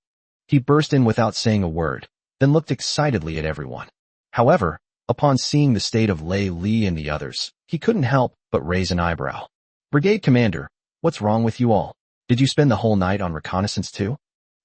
He burst in without saying a word, then looked excitedly at everyone. However, upon seeing the state of Laylee and the others, he couldn't help but raise an eyebrow. "Brigade commander, what's wrong with you all? Did you spend the whole night on reconnaissance too?"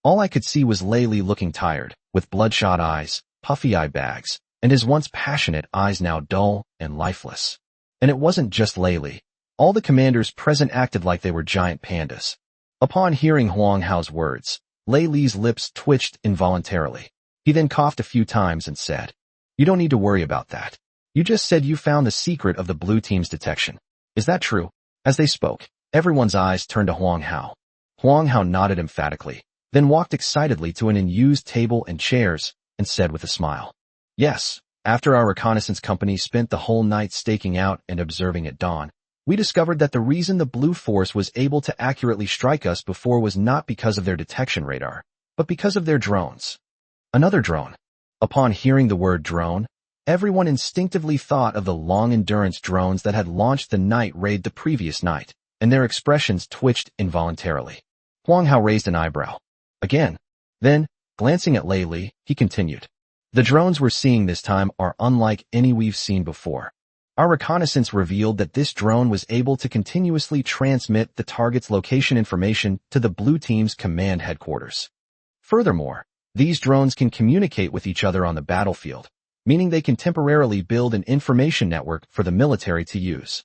All I could see was Laylee looking tired, with bloodshot eyes, puffy eye bags, and his once passionate eyes now dull and lifeless. And it wasn't just Laylee. All the commanders present acted like they were giant pandas. Upon hearing Huang Hao's words, Laylee's lips twitched involuntarily. He then coughed a few times and said, "You don't need to worry about that. You just said you found the secret of the Blue Team's detection. Is that true?" As they spoke, everyone's eyes turned to Huang Hao. Huang Hao nodded emphatically, then walked excitedly to an unused table and chairs, and said with a smile, "Yes, after our reconnaissance company spent the whole night staking out and observing at dawn, we discovered that the reason the Blue Force was able to accurately strike us before was not because of their detection radar, but because of their drones." Another drone. Upon hearing the word drone, everyone instinctively thought of the long-endurance drones that had launched the night raid the previous night, and their expressions twitched involuntarily. Huang Hao raised an eyebrow. Again. Then, glancing at Laylee, he continued, "The drones we're seeing this time are unlike any we've seen before. Our reconnaissance revealed that this drone was able to continuously transmit the target's location information to the Blue Team's command headquarters. Furthermore, these drones can communicate with each other on the battlefield, meaning they can temporarily build an information network for the military to use."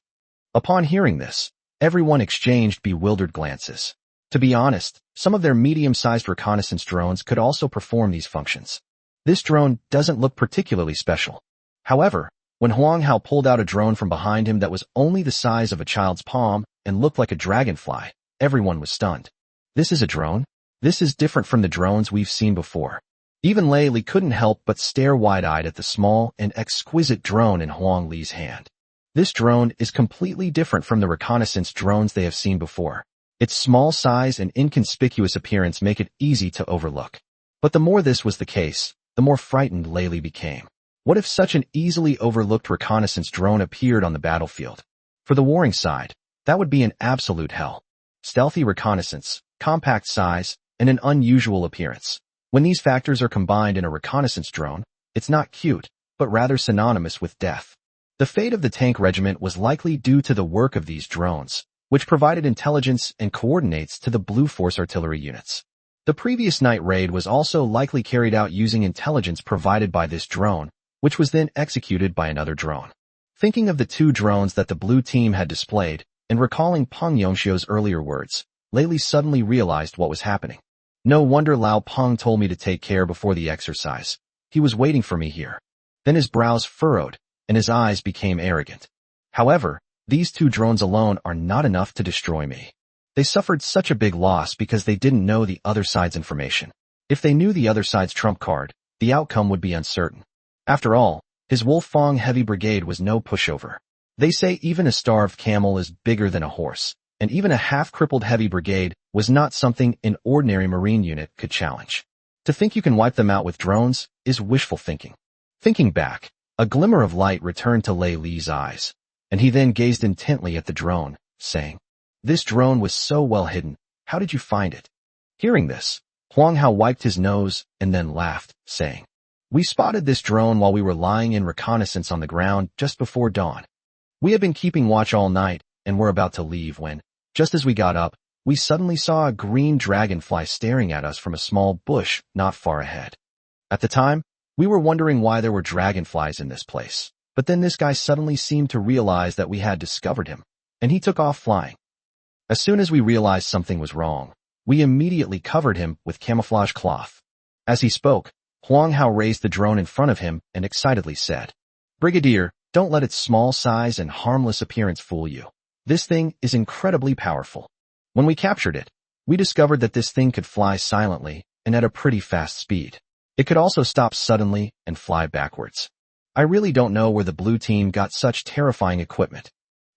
Upon hearing this, everyone exchanged bewildered glances. To be honest, some of their medium-sized reconnaissance drones could also perform these functions. This drone doesn't look particularly special. However, when Huang Hao pulled out a drone from behind him that was only the size of a child's palm and looked like a dragonfly, everyone was stunned. This is a drone? This is different from the drones we've seen before. Even Laylee couldn't help but stare wide-eyed at the small and exquisite drone in Huang Li's hand. This drone is completely different from the reconnaissance drones they have seen before. Its small size and inconspicuous appearance make it easy to overlook. But the more this was the case, the more frightened Laylee became. What if such an easily overlooked reconnaissance drone appeared on the battlefield? For the warring side, that would be an absolute hell. Stealthy reconnaissance, compact size, and an unusual appearance. When these factors are combined in a reconnaissance drone, it's not cute, but rather synonymous with death. The fate of the tank regiment was likely due to the work of these drones, which provided intelligence and coordinates to the Blue Force artillery units. The previous night raid was also likely carried out using intelligence provided by this drone, which was then executed by another drone. Thinking of the two drones that the blue team had displayed, and recalling Peng Yongxiu's earlier words, Laylee suddenly realized what was happening. No wonder Lao Peng told me to take care before the exercise. He was waiting for me here. Then his brows furrowed, and his eyes became arrogant. However, these two drones alone are not enough to destroy me. They suffered such a big loss because they didn't know the other side's information. If they knew the other side's trump card, the outcome would be uncertain. After all, his Wolfang Heavy Brigade was no pushover. They say even a starved camel is bigger than a horse, and even a half-crippled Heavy Brigade was not something an ordinary Marine unit could challenge. To think you can wipe them out with drones is wishful thinking. Thinking back, a glimmer of light returned to Laylee's eyes, and he then gazed intently at the drone, saying, "This drone was so well hidden, how did you find it?" Hearing this, Huang Hao wiped his nose and then laughed, saying, "We spotted this drone while we were lying in reconnaissance on the ground just before dawn. We had been keeping watch all night and were about to leave when, just as we got up, we suddenly saw a green dragonfly staring at us from a small bush not far ahead. At the time, we were wondering why there were dragonflies in this place, but then this guy suddenly seemed to realize that we had discovered him, and he took off flying. As soon as we realized something was wrong, we immediately covered him with camouflage cloth." As he spoke, Huang Hao raised the drone in front of him and excitedly said, "Brigadier, don't let its small size and harmless appearance fool you. This thing is incredibly powerful. When we captured it, we discovered that this thing could fly silently and at a pretty fast speed. It could also stop suddenly and fly backwards. I really don't know where the blue team got such terrifying equipment."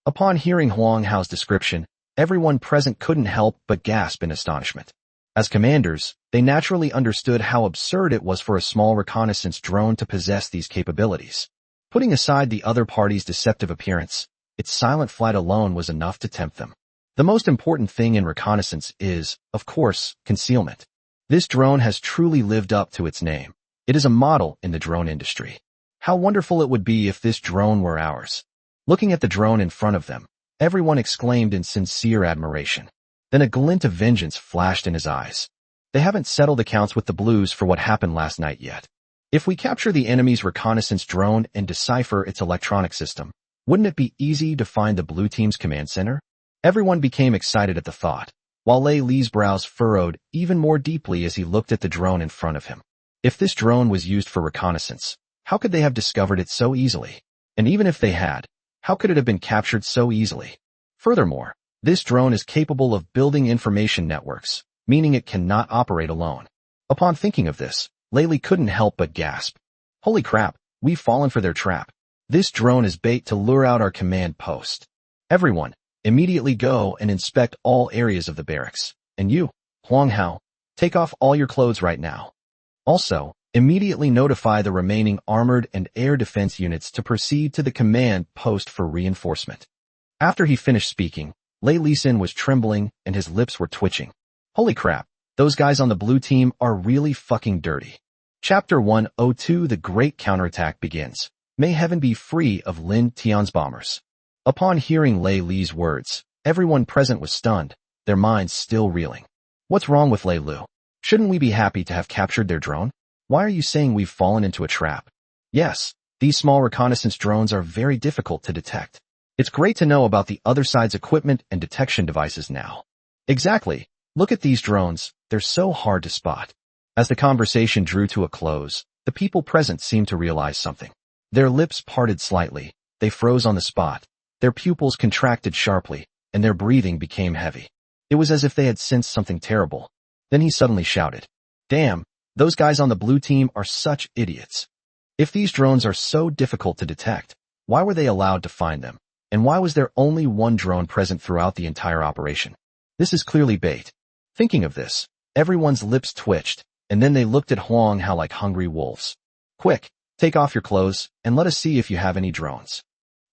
Upon hearing Huang Hao's description, everyone present couldn't help but gasp in astonishment. As commanders, they naturally understood how absurd it was for a small reconnaissance drone to possess these capabilities. Putting aside the other party's deceptive appearance, its silent flight alone was enough to tempt them. The most important thing in reconnaissance is, of course, concealment. This drone has truly lived up to its name. It is a model in the drone industry. How wonderful it would be if this drone were ours. Looking at the drone in front of them, everyone exclaimed in sincere admiration. Then a glint of vengeance flashed in his eyes. They haven't settled accounts with the Blues for what happened last night yet. If we capture the enemy's reconnaissance drone and decipher its electronic system, wouldn't it be easy to find the blue team's command center? Everyone became excited at the thought, while Laylee's brows furrowed even more deeply as he looked at the drone in front of him. If this drone was used for reconnaissance, how could they have discovered it so easily? And even if they had, how could it have been captured so easily? Furthermore, this drone is capable of building information networks, meaning it cannot operate alone. Upon thinking of this, Laylee couldn't help but gasp. "Holy crap, we've fallen for their trap. This drone is bait to lure out our command post. Everyone, immediately go and inspect all areas of the barracks. And you, Huang Hao, take off all your clothes right now. Also, immediately notify the remaining armored and air defense units to proceed to the command post for reinforcement." After he finished speaking, Lei Lisin was trembling and his lips were twitching. Holy crap, those guys on the blue team are really fucking dirty. Chapter 102 The Great Counterattack begins. May heaven be free of Lin Tian's bombers. Upon hearing Lei Li's words, everyone present was stunned, their minds still reeling. What's wrong with Lei Lu? Shouldn't we be happy to have captured their drone? Why are you saying we've fallen into a trap? Yes, these small reconnaissance drones are very difficult to detect. It's great to know about the other side's equipment and detection devices now. Exactly. Look at these drones, they're so hard to spot. As the conversation drew to a close, the people present seemed to realize something. Their lips parted slightly, they froze on the spot, their pupils contracted sharply, and their breathing became heavy. It was as if they had sensed something terrible. Then he suddenly shouted, "Damn, those guys on the blue team are such idiots. If these drones are so difficult to detect, why were they allowed to find them? And why was there only one drone present throughout the entire operation? This is clearly bait. Thinking of this, everyone's lips twitched, and then they looked at Huang Hao like hungry wolves. Quick, take off your clothes, and let us see if you have any drones.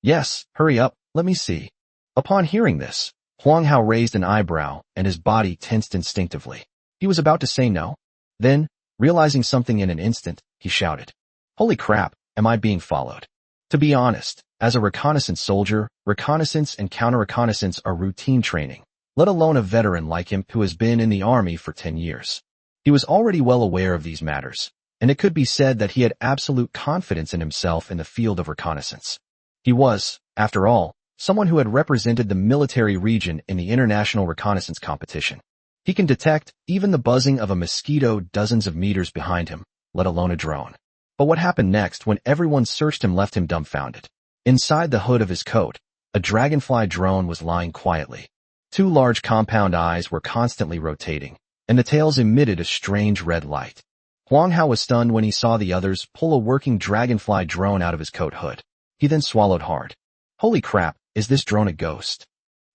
Yes, hurry up, let me see. Upon hearing this, Huang Hao raised an eyebrow, and his body tensed instinctively. He was about to say no. Then, realizing something in an instant, he shouted, "Holy crap, am I being followed?" To be honest, as a reconnaissance soldier, reconnaissance and counter-reconnaissance are routine training, let alone a veteran like him who has been in the army for 10 years. He was already well aware of these matters, and it could be said that he had absolute confidence in himself in the field of reconnaissance. He was, after all, someone who had represented the military region in the international reconnaissance competition. He can detect even the buzzing of a mosquito dozens of meters behind him, let alone a drone. But what happened next when everyone searched him left him dumbfounded. Inside the hood of his coat, a Dragonfly drone was lying quietly. Two large compound eyes were constantly rotating, and the tails emitted a strange red light. Huang Hao was stunned when he saw the others pull a working Dragonfly drone out of his coat hood. He then swallowed hard. Holy crap, is this drone a ghost?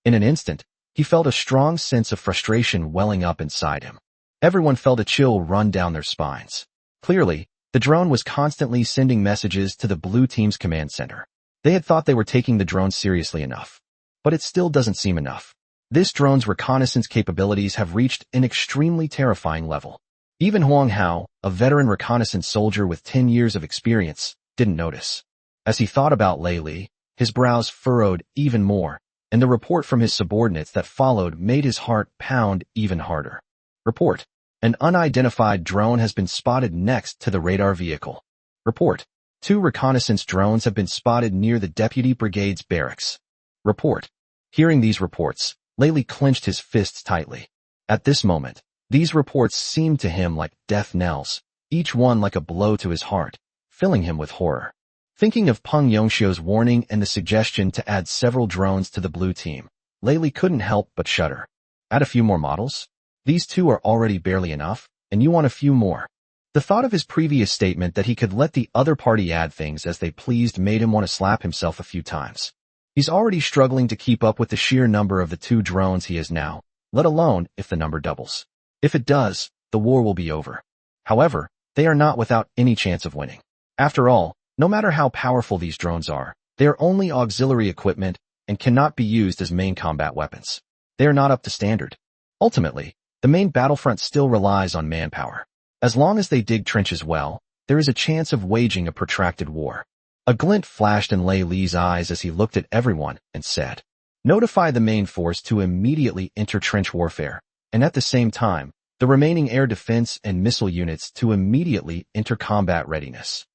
In an instant, he felt a strong sense of frustration welling up inside him. Everyone felt a chill run down their spines. Clearly, the drone was constantly sending messages to the blue team's command center. They had thought they were taking the drone seriously enough. But it still doesn't seem enough. This drone's reconnaissance capabilities have reached an extremely terrifying level. Even Huang Hao, a veteran reconnaissance soldier with 10 years of experience, didn't notice. As he thought about Lei Li, his brows furrowed even more, and the report from his subordinates that followed made his heart pound even harder. Report: an unidentified drone has been spotted next to the radar vehicle. Report: 2 reconnaissance drones have been spotted near the Deputy Brigade's barracks. Report. Hearing these reports, Lei Li clenched his fists tightly. At this moment, these reports seemed to him like death knells, each one like a blow to his heart, filling him with horror. Thinking of Peng Yongxiu's warning and the suggestion to add several drones to the blue team, Lei Li couldn't help but shudder. Add a few more models? These 2 are already barely enough, and you want a few more. The thought of his previous statement that he could let the other party add things as they pleased made him want to slap himself a few times. He's already struggling to keep up with the sheer number of the 2 drones he has now, let alone if the number doubles. If it does, the war will be over. However, they are not without any chance of winning. After all, no matter how powerful these drones are, they are only auxiliary equipment and cannot be used as main combat weapons. They are not up to standard. Ultimately, the main battlefront still relies on manpower. As long as they dig trenches well, there is a chance of waging a protracted war. A glint flashed in Lei Li's eyes as he looked at everyone and said, "Notify the main force to immediately enter trench warfare, and at the same time, the remaining air defense and missile units to immediately enter combat readiness.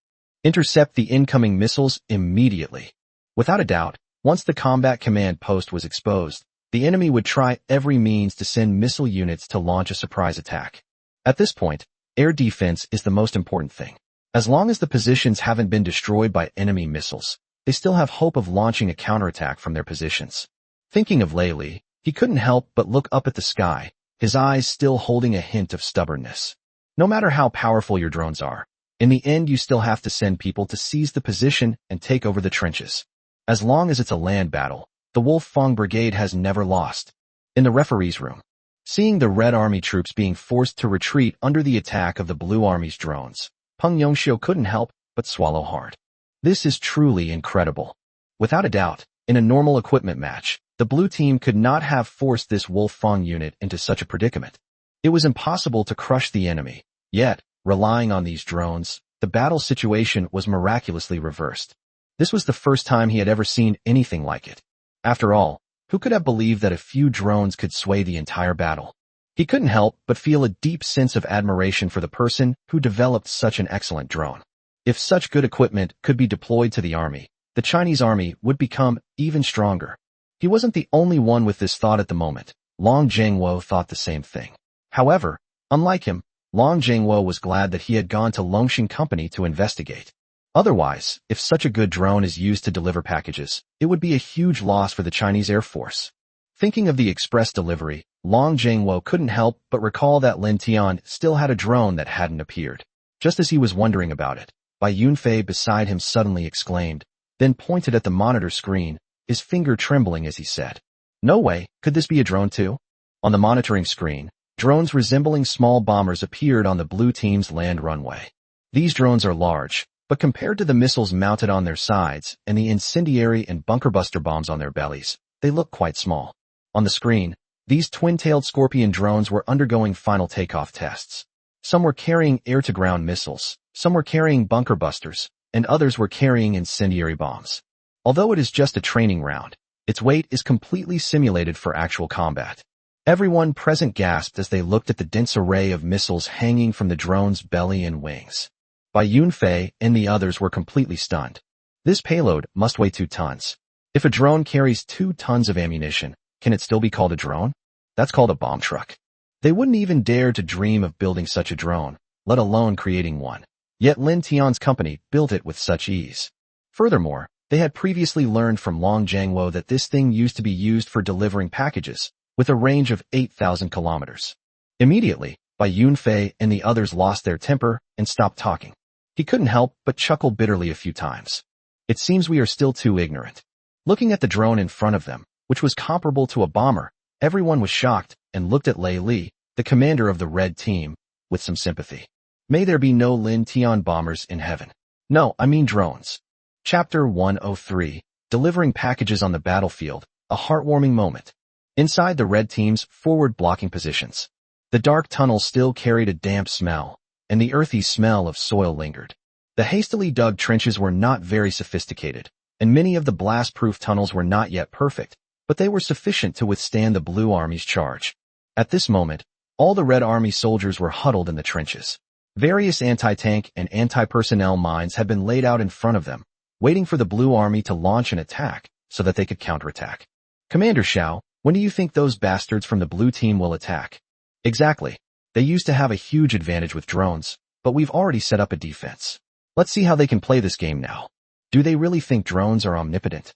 Intercept the incoming missiles immediately." Without a doubt, once the combat command post was exposed, the enemy would try every means to send missile units to launch a surprise attack. At this point, air defense is the most important thing. As long as the positions haven't been destroyed by enemy missiles, they still have hope of launching a counterattack from their positions. Thinking of Lei Li, he couldn't help but look up at the sky, his eyes still holding a hint of stubbornness. No matter how powerful your drones are, in the end you still have to send people to seize the position and take over the trenches. As long as it's a land battle, the Wolf Fang Brigade has never lost. In the referee's room, seeing the Red Army troops being forced to retreat under the attack of the Blue Army's drones, Peng Yongxiu couldn't help but swallow hard. This is truly incredible. Without a doubt, in a normal equipment match, the blue team could not have forced this Wolf Fang unit into such a predicament. It was impossible to crush the enemy, yet, relying on these drones, the battle situation was miraculously reversed. This was the first time he had ever seen anything like it. After all, who could have believed that a few drones could sway the entire battle? He couldn't help but feel a deep sense of admiration for the person who developed such an excellent drone. If such good equipment could be deployed to the army, the Chinese army would become even stronger. He wasn't the only one with this thought at the moment. Long Zhengwo thought the same thing. However, unlike him, Long Zhengwo was glad that he had gone to Longxing Company to investigate. Otherwise, if such a good drone is used to deliver packages, it would be a huge loss for the Chinese Air Force. Thinking of the express delivery, Long Zhengwo couldn't help but recall that Lin Tian still had a drone that hadn't appeared. Just as he was wondering about it, Bai Yunfei beside him suddenly exclaimed, then pointed at the monitor screen, his finger trembling as he said, "No way, could this be a drone too?" On the monitoring screen, drones resembling small bombers appeared on the blue team's land runway. These drones are large, but compared to the missiles mounted on their sides and the incendiary and bunkerbuster bombs on their bellies, they look quite small. On the screen, these twin-tailed Scorpion drones were undergoing final takeoff tests. Some were carrying air-to-ground missiles, some were carrying bunker busters, and others were carrying incendiary bombs. Although it is just a training round, its weight is completely simulated for actual combat. Everyone present gasped as they looked at the dense array of missiles hanging from the drone's belly and wings. Bai Yunfei and the others were completely stunned. This payload must weigh 2 tons. If a drone carries 2 tons of ammunition, can it still be called a drone? That's called a bomb truck. They wouldn't even dare to dream of building such a drone, let alone creating one. Yet Lin Tian's company built it with such ease. Furthermore, they had previously learned from Long Jiangwo that this thing used to be used for delivering packages, with a range of 8,000 kilometers. Immediately, Bai Yunfei and the others lost their temper and stopped talking. He couldn't help but chuckle bitterly a few times. It seems we are still too ignorant. Looking at the drone in front of them, which was comparable to a bomber, everyone was shocked and looked at Lei Li, the commander of the red team, with some sympathy. May there be no Lin Tian bombers in heaven. No, I mean drones. Chapter 103, Delivering Packages on the Battlefield, a heartwarming moment. Inside the red team's forward blocking positions, the dark tunnel still carried a damp smell, and the earthy smell of soil lingered. The hastily dug trenches were not very sophisticated, and many of the blast-proof tunnels were not yet perfect, but they were sufficient to withstand the Blue Army's charge. At this moment, all the Red Army soldiers were huddled in the trenches. Various anti-tank and anti-personnel mines had been laid out in front of them, waiting for the Blue Army to launch an attack so that they could counterattack. Commander Xiao, when do you think those bastards from the blue team will attack? Exactly. They used to have a huge advantage with drones, but we've already set up a defense. Let's see how they can play this game now. Do they really think drones are omnipotent?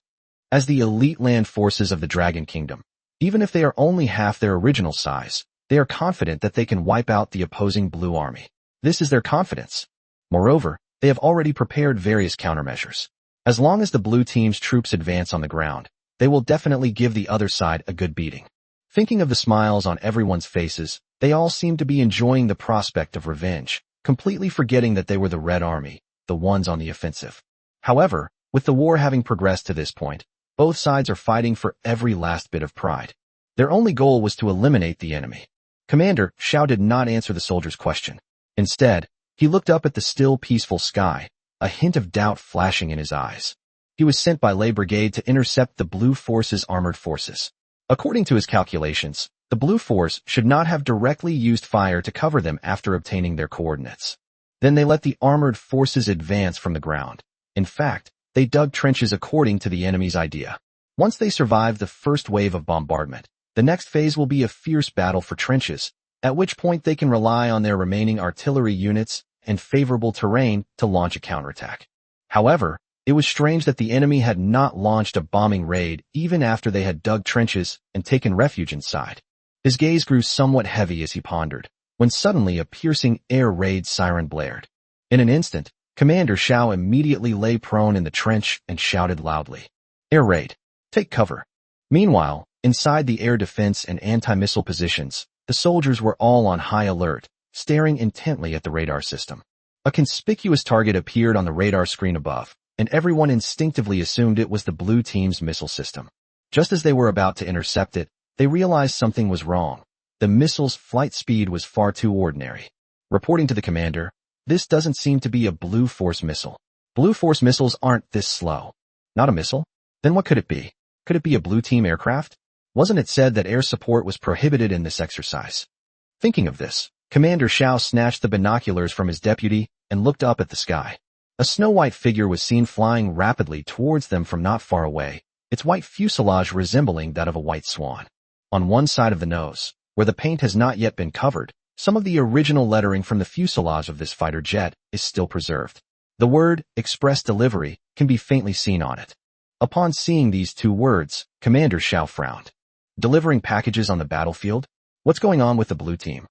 As the elite land forces of the Dragon Kingdom, even if they are only half their original size, they are confident that they can wipe out the opposing Blue Army. This is their confidence. Moreover, they have already prepared various countermeasures. As long as the blue team's troops advance on the ground, they will definitely give the other side a good beating. Thinking of the smiles on everyone's faces, they all seemed to be enjoying the prospect of revenge, completely forgetting that they were the Red Army, the ones on the offensive. However, with the war having progressed to this point, both sides are fighting for every last bit of pride. Their only goal was to eliminate the enemy. Commander Xiao did not answer the soldier's question. Instead, he looked up at the still peaceful sky, a hint of doubt flashing in his eyes. He was sent by Lei Brigade to intercept the Blue Force's armored forces. According to his calculations, the Blue Force should not have directly used fire to cover them after obtaining their coordinates. Then they let the armored forces advance from the ground. In fact, they dug trenches according to the enemy's idea. Once they survive the first wave of bombardment, the next phase will be a fierce battle for trenches, at which point they can rely on their remaining artillery units and favorable terrain to launch a counterattack. However, it was strange that the enemy had not launched a bombing raid even after they had dug trenches and taken refuge inside. His gaze grew somewhat heavy as he pondered, when suddenly a piercing air raid siren blared. In an instant, Commander Xiao immediately lay prone in the trench and shouted loudly, "Air raid! Take cover!" Meanwhile, inside the air defense and anti-missile positions, the soldiers were all on high alert, staring intently at the radar system. A conspicuous target appeared on the radar screen above, and everyone instinctively assumed it was the blue team's missile system. Just as they were about to intercept it, they realized something was wrong. The missile's flight speed was far too ordinary. Reporting to the commander, "This doesn't seem to be a Blue Force missile. Blue Force missiles aren't this slow." Not a missile? Then what could it be? Could it be a blue team aircraft? Wasn't it said that air support was prohibited in this exercise? Thinking of this, Commander Xiao snatched the binoculars from his deputy and looked up at the sky. A snow-white figure was seen flying rapidly towards them from not far away, its white fuselage resembling that of a white swan. On one side of the nose, where the paint has not yet been covered, some of the original lettering from the fuselage of this fighter jet is still preserved. The word "Express Delivery" can be faintly seen on it. Upon seeing these two words, Commander Xiao frowned. Delivering packages on the battlefield? What's going on with the blue team?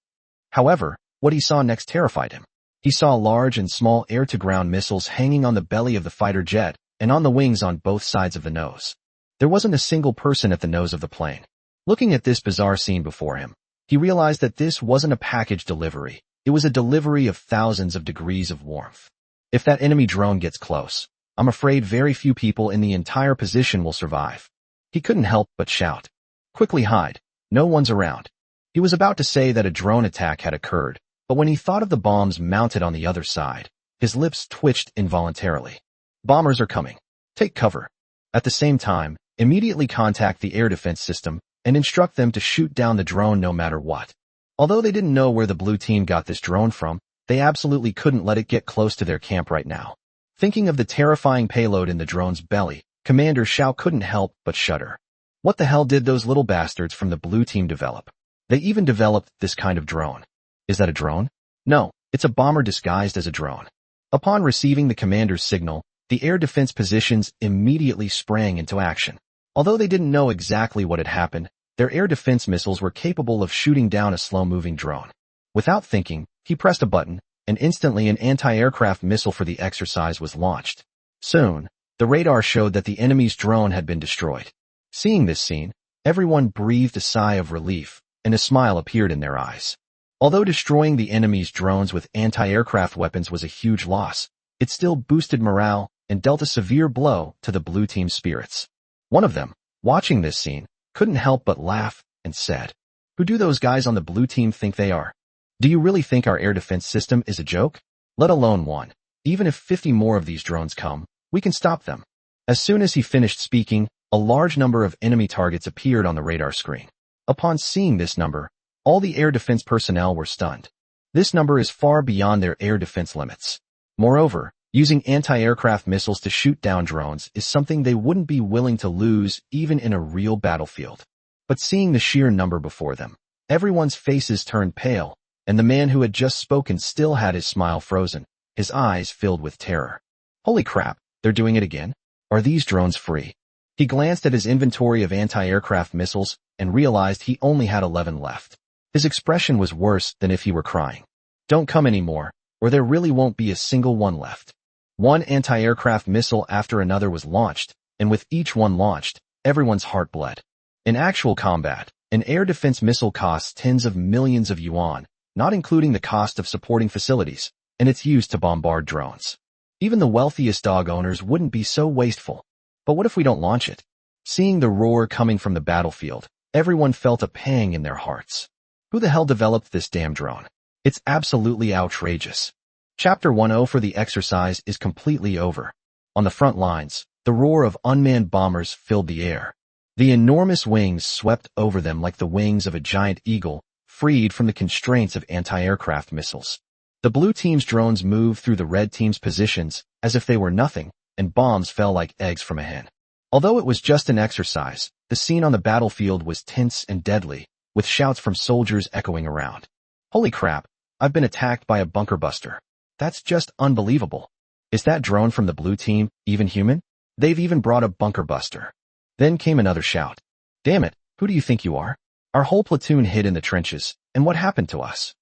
However, what he saw next terrified him. He saw large and small air-to-ground missiles hanging on the belly of the fighter jet and on the wings on both sides of the nose. There wasn't a single person at the nose of the plane. Looking at this bizarre scene before him, he realized that this wasn't a package delivery. It was a delivery of thousands of degrees of warmth. If that enemy drone gets close, I'm afraid very few people in the entire position will survive. He couldn't help but shout. Quickly hide. No one's around. He was about to say that a drone attack had occurred, but when he thought of the bombs mounted on the other side, his lips twitched involuntarily. Bombers are coming. Take cover. At the same time, immediately contact the air defense system and instruct them to shoot down the drone no matter what. Although they didn't know where the blue team got this drone from, they absolutely couldn't let it get close to their camp right now. Thinking of the terrifying payload in the drone's belly, Commander Shao couldn't help but shudder. What the hell did those little bastards from the blue team develop? They even developed this kind of drone. Is that a drone? No, it's a bomber disguised as a drone. Upon receiving the commander's signal, the air defense positions immediately sprang into action. Although they didn't know exactly what had happened, their air defense missiles were capable of shooting down a slow-moving drone. Without thinking, he pressed a button, and instantly an anti-aircraft missile for the exercise was launched. Soon, the radar showed that the enemy's drone had been destroyed. Seeing this scene, everyone breathed a sigh of relief, and a smile appeared in their eyes. Although destroying the enemy's drones with anti-aircraft weapons was a huge loss, it still boosted morale and dealt a severe blow to the blue team's spirits. One of them, watching this scene, couldn't help but laugh and said, "Who do those guys on the blue team think they are? Do you really think our air defense system is a joke? Let alone one. Even if 50 more of these drones come, we can stop them." As soon as he finished speaking, a large number of enemy targets appeared on the radar screen. Upon seeing this number, all the air defense personnel were stunned. This number is far beyond their air defense limits. Moreover, using anti-aircraft missiles to shoot down drones is something they wouldn't be willing to lose even in a real battlefield. But seeing the sheer number before them, everyone's faces turned pale, and the man who had just spoken still had his smile frozen, his eyes filled with terror. Holy crap, they're doing it again? Are these drones free? He glanced at his inventory of anti-aircraft missiles and realized he only had 11 left. His expression was worse than if he were crying. Don't come anymore, or there really won't be a single one left. One anti-aircraft missile after another was launched, and with each one launched, everyone's heart bled. In actual combat, an air defense missile costs tens of millions of yuan, not including the cost of supporting facilities, and it's used to bombard drones. Even the wealthiest dog owners wouldn't be so wasteful. But what if we don't launch it? Seeing the roar coming from the battlefield, everyone felt a pang in their hearts. Who the hell developed this damn drone? It's absolutely outrageous. Chapter 10 for the exercise is completely over. On the front lines, the roar of unmanned bombers filled the air. The enormous wings swept over them like the wings of a giant eagle, freed from the constraints of anti-aircraft missiles. The blue team's drones moved through the red team's positions as if they were nothing, and bombs fell like eggs from a hen. Although it was just an exercise, the scene on the battlefield was tense and deadly, with shouts from soldiers echoing around. Holy crap, I've been attacked by a bunker buster. That's just unbelievable. Is that drone from the blue team even human? They've even brought a bunker buster. Then came another shout. Damn it, who do you think you are? Our whole platoon hid in the trenches, and what happened to us?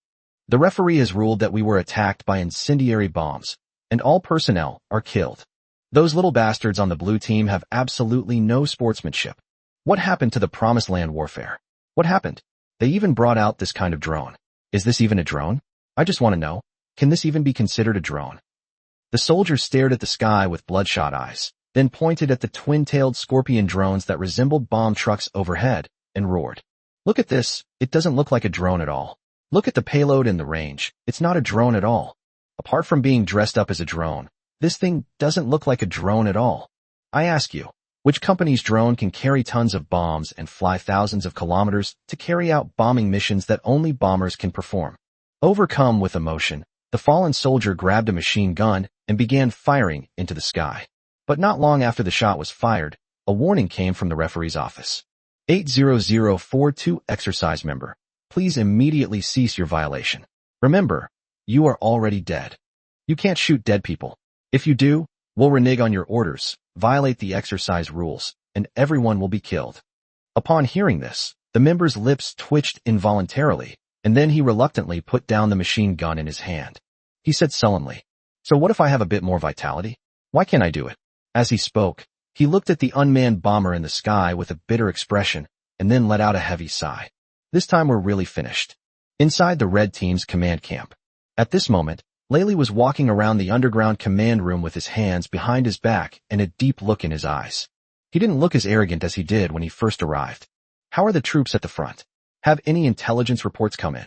The referee has ruled that we were attacked by incendiary bombs, and all personnel are killed. Those little bastards on the blue team have absolutely no sportsmanship. What happened to the promised land warfare? What happened? They even brought out this kind of drone. Is this even a drone? I just want to know, can this even be considered a drone? The soldiers stared at the sky with bloodshot eyes, then pointed at the twin-tailed scorpion drones that resembled bomb trucks overhead, and roared. Look at this, it doesn't look like a drone at all. Look at the payload and the range, it's not a drone at all. Apart from being dressed up as a drone, this thing doesn't look like a drone at all. I ask you, which company's drone can carry tons of bombs and fly thousands of kilometers to carry out bombing missions that only bombers can perform? Overcome with emotion, the fallen soldier grabbed a machine gun and began firing into the sky. But not long after the shot was fired, a warning came from the referee's office. 80042 exercise member, please immediately cease your violation. Remember, you are already dead. You can't shoot dead people. If you do, we'll renege on your orders, violate the exercise rules, and everyone will be killed. Upon hearing this, the member's lips twitched involuntarily, and then he reluctantly put down the machine gun in his hand. He said sullenly, "So what if I have a bit more vitality? Why can't I do it?" As he spoke, he looked at the unmanned bomber in the sky with a bitter expression, and then let out a heavy sigh. This time we're really finished. Inside the red team's command camp. At this moment, Laylee was walking around the underground command room with his hands behind his back and a deep look in his eyes. He didn't look as arrogant as he did when he first arrived. How are the troops at the front? Have any intelligence reports come in?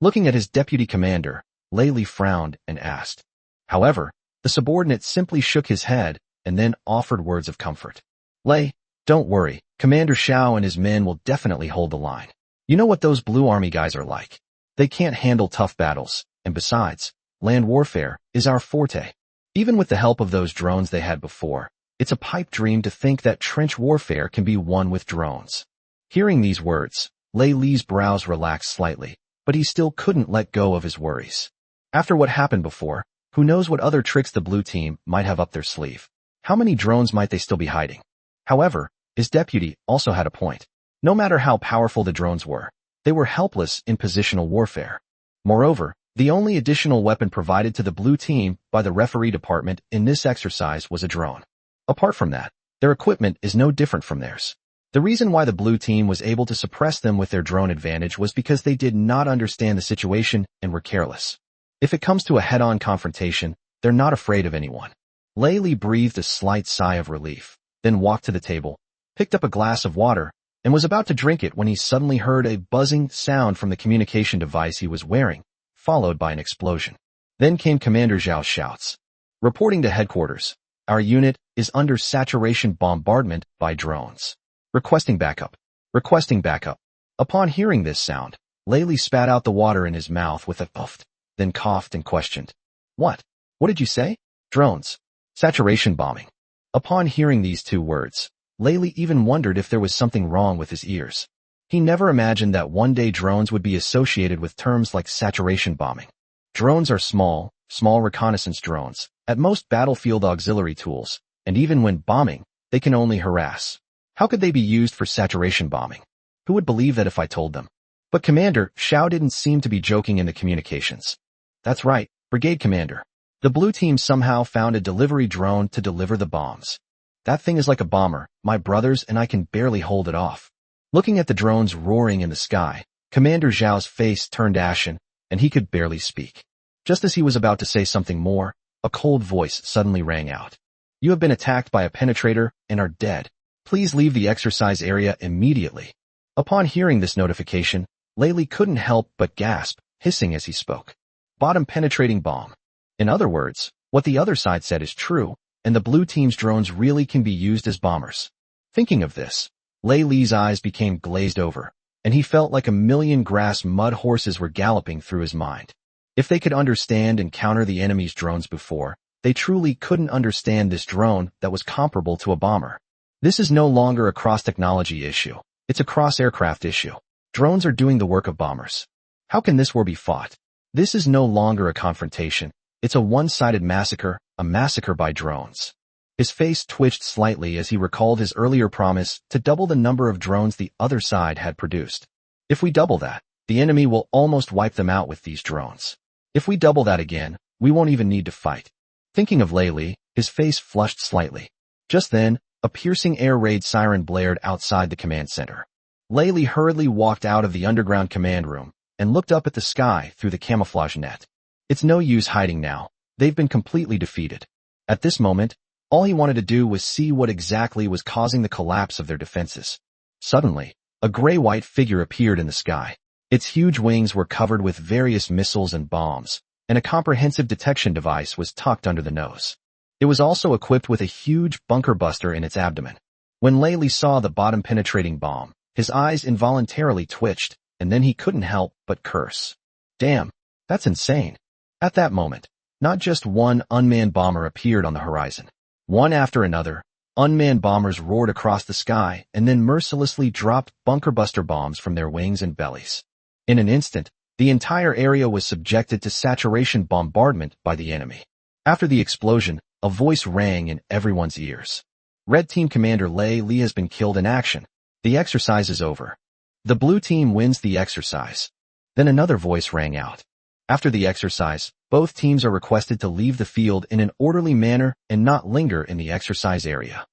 Looking at his deputy commander, Laylee frowned and asked. However, the subordinate simply shook his head and then offered words of comfort. Lay, don't worry, Commander Xiao and his men will definitely hold the line. You know what those Blue Army guys are like. They can't handle tough battles, and besides, land warfare is our forte. Even with the help of those drones they had before, it's a pipe dream to think that trench warfare can be won with drones. Hearing these words, Laylee's brows relaxed slightly, but he still couldn't let go of his worries. After what happened before, who knows what other tricks the blue team might have up their sleeve? How many drones might they still be hiding? However, his deputy also had a point. No matter how powerful the drones were, they were helpless in positional warfare. Moreover, the only additional weapon provided to the blue team by the referee department in this exercise was a drone. Apart from that, their equipment is no different from theirs. The reason why the blue team was able to suppress them with their drone advantage was because they did not understand the situation and were careless. If it comes to a head-on confrontation, they're not afraid of anyone. Laylee breathed a slight sigh of relief, then walked to the table, picked up a glass of water, and was about to drink it when he suddenly heard a buzzing sound from the communication device he was wearing, followed by an explosion. Then came Commander Zhao's shouts. Reporting to headquarters, our unit is under saturation bombardment by drones. Requesting backup. Requesting backup. Upon hearing this sound, Laylee spat out the water in his mouth with a puff, then coughed and questioned. What? What did you say? Drones. Saturation bombing. Upon hearing these two words, Laylee even wondered if there was something wrong with his ears. He never imagined that one day drones would be associated with terms like saturation bombing. Drones are small reconnaissance drones, at most battlefield auxiliary tools, and even when bombing, they can only harass. How could they be used for saturation bombing? Who would believe that if I told them? But Commander Xiao didn't seem to be joking in the communications. That's right, Brigade Commander. The blue team somehow found a delivery drone to deliver the bombs. That thing is like a bomber, my brothers, and I can barely hold it off. Looking at the drones roaring in the sky, Commander Zhao's face turned ashen, and he could barely speak. Just as he was about to say something more, a cold voice suddenly rang out. You have been attacked by a penetrator and are dead. Please leave the exercise area immediately. Upon hearing this notification, Laylee couldn't help but gasp, hissing as he spoke. Bottom penetrating bomb. In other words, what the other side said is true, and the blue team's drones really can be used as bombers. Thinking of this, Laylee's eyes became glazed over, and he felt like a million grass mud horses were galloping through his mind. If they could understand and counter the enemy's drones before, they truly couldn't understand this drone that was comparable to a bomber. This is no longer a cross-technology issue. It's a cross-aircraft issue. Drones are doing the work of bombers. How can this war be fought? This is no longer a confrontation. It's a one-sided massacre, a massacre by drones. His face twitched slightly as he recalled his earlier promise to double the number of drones the other side had produced. If we double that, the enemy will almost wipe them out with these drones. If we double that again, we won't even need to fight. Thinking of Laylee, his face flushed slightly. Just then, a piercing air raid siren blared outside the command center. Laylee hurriedly walked out of the underground command room and looked up at the sky through the camouflage net. It's no use hiding now. They've been completely defeated. At this moment, all he wanted to do was see what exactly was causing the collapse of their defenses. Suddenly, a gray-white figure appeared in the sky. Its huge wings were covered with various missiles and bombs, and a comprehensive detection device was tucked under the nose. It was also equipped with a huge bunker buster in its abdomen. When Laylee saw the bottom-penetrating bomb, his eyes involuntarily twitched, and then he couldn't help but curse. Damn, that's insane. At that moment, not just one unmanned bomber appeared on the horizon. One after another, unmanned bombers roared across the sky and then mercilessly dropped bunker buster bombs from their wings and bellies. In an instant, the entire area was subjected to saturation bombardment by the enemy. After the explosion, a voice rang in everyone's ears. Red Team Commander Laylee has been killed in action. The exercise is over. The blue team wins the exercise. Then another voice rang out. After the exercise, both teams are requested to leave the field in an orderly manner and not linger in the exercise area.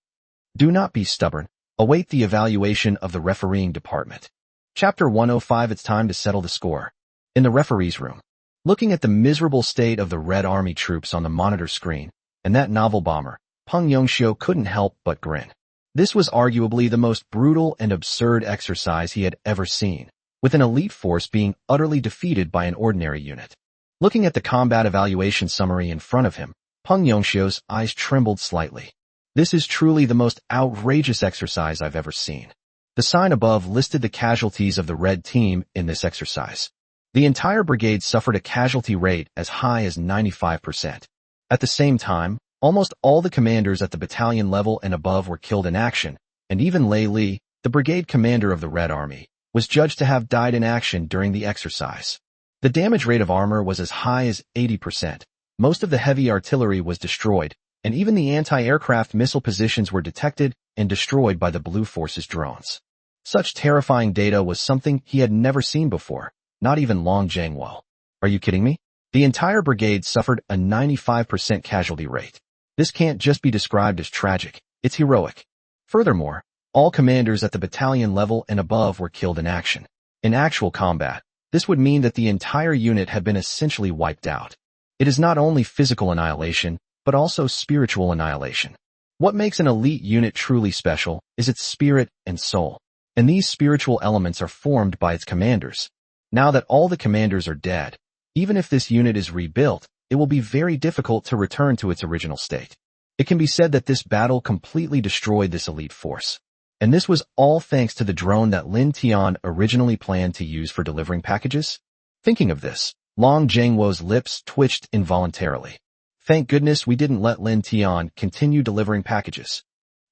Do not be stubborn. Await the evaluation of the refereeing department. Chapter 105. It's time to settle the score. In the referee's room, looking at the miserable state of the Red Army troops on the monitor screen, and that novel bomber, Peng Yongxiu couldn't help but grin. This was arguably the most brutal and absurd exercise he had ever seen, with an elite force being utterly defeated by an ordinary unit. Looking at the combat evaluation summary in front of him, Peng Yongxiu's eyes trembled slightly. This is truly the most outrageous exercise I've ever seen. The sign above listed the casualties of the red team in this exercise. The entire brigade suffered a casualty rate as high as 95%. At the same time, almost all the commanders at the battalion level and above were killed in action, and even Lei Li, the brigade commander of the Red Army, was judged to have died in action during the exercise. The damage rate of armor was as high as 80%. Most of the heavy artillery was destroyed, and even the anti-aircraft missile positions were detected and destroyed by the Blue Force's drones. Such terrifying data was something he had never seen before, not even Long Zhangwo. Are you kidding me? The entire brigade suffered a 95% casualty rate. This can't just be described as tragic, it's heroic. Furthermore, all commanders at the battalion level and above were killed in action. In actual combat, this would mean that the entire unit had been essentially wiped out. It is not only physical annihilation, but also spiritual annihilation. What makes an elite unit truly special is its spirit and soul, and these spiritual elements are formed by its commanders. Now that all the commanders are dead, even if this unit is rebuilt, it will be very difficult to return to its original state. It can be said that this battle completely destroyed this elite force. And this was all thanks to the drone that Lin Tian originally planned to use for delivering packages? Thinking of this, Long Zhangwo's lips twitched involuntarily. Thank goodness we didn't let Lin Tian continue delivering packages.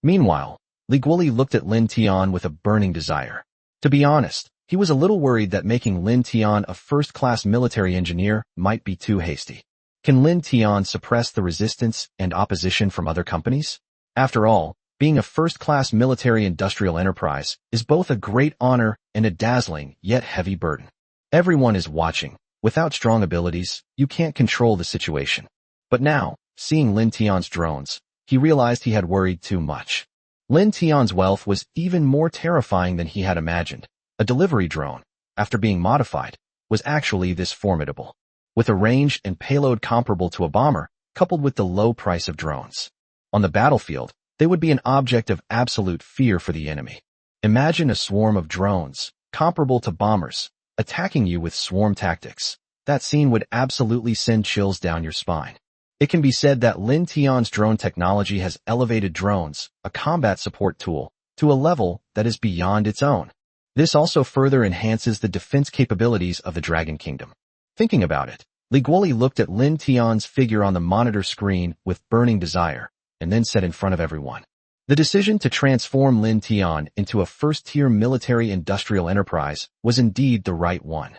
Meanwhile, Li Guoli looked at Lin Tian with a burning desire. To be honest, he was a little worried that making Lin Tian a first-class military engineer might be too hasty. Can Lin Tian suppress the resistance and opposition from other companies? After all, being a first-class military-industrial enterprise is both a great honor and a dazzling yet heavy burden. Everyone is watching. Without strong abilities, you can't control the situation. But now, seeing Lin Tian's drones, he realized he had worried too much. Lin Tian's wealth was even more terrifying than he had imagined. A delivery drone, after being modified, was actually this formidable. With a range and payload comparable to a bomber, coupled with the low price of drones. On the battlefield, they would be an object of absolute fear for the enemy. Imagine a swarm of drones, comparable to bombers, attacking you with swarm tactics. That scene would absolutely send chills down your spine. It can be said that Lin Tian's drone technology has elevated drones, a combat support tool, to a level that is beyond its own. This also further enhances the defense capabilities of the Dragon Kingdom. Thinking about it, Li Guoli looked at Lin Tian's figure on the monitor screen with burning desire, and then said in front of everyone. The decision to transform Lin Tian into a first-tier military-industrial enterprise was indeed the right one.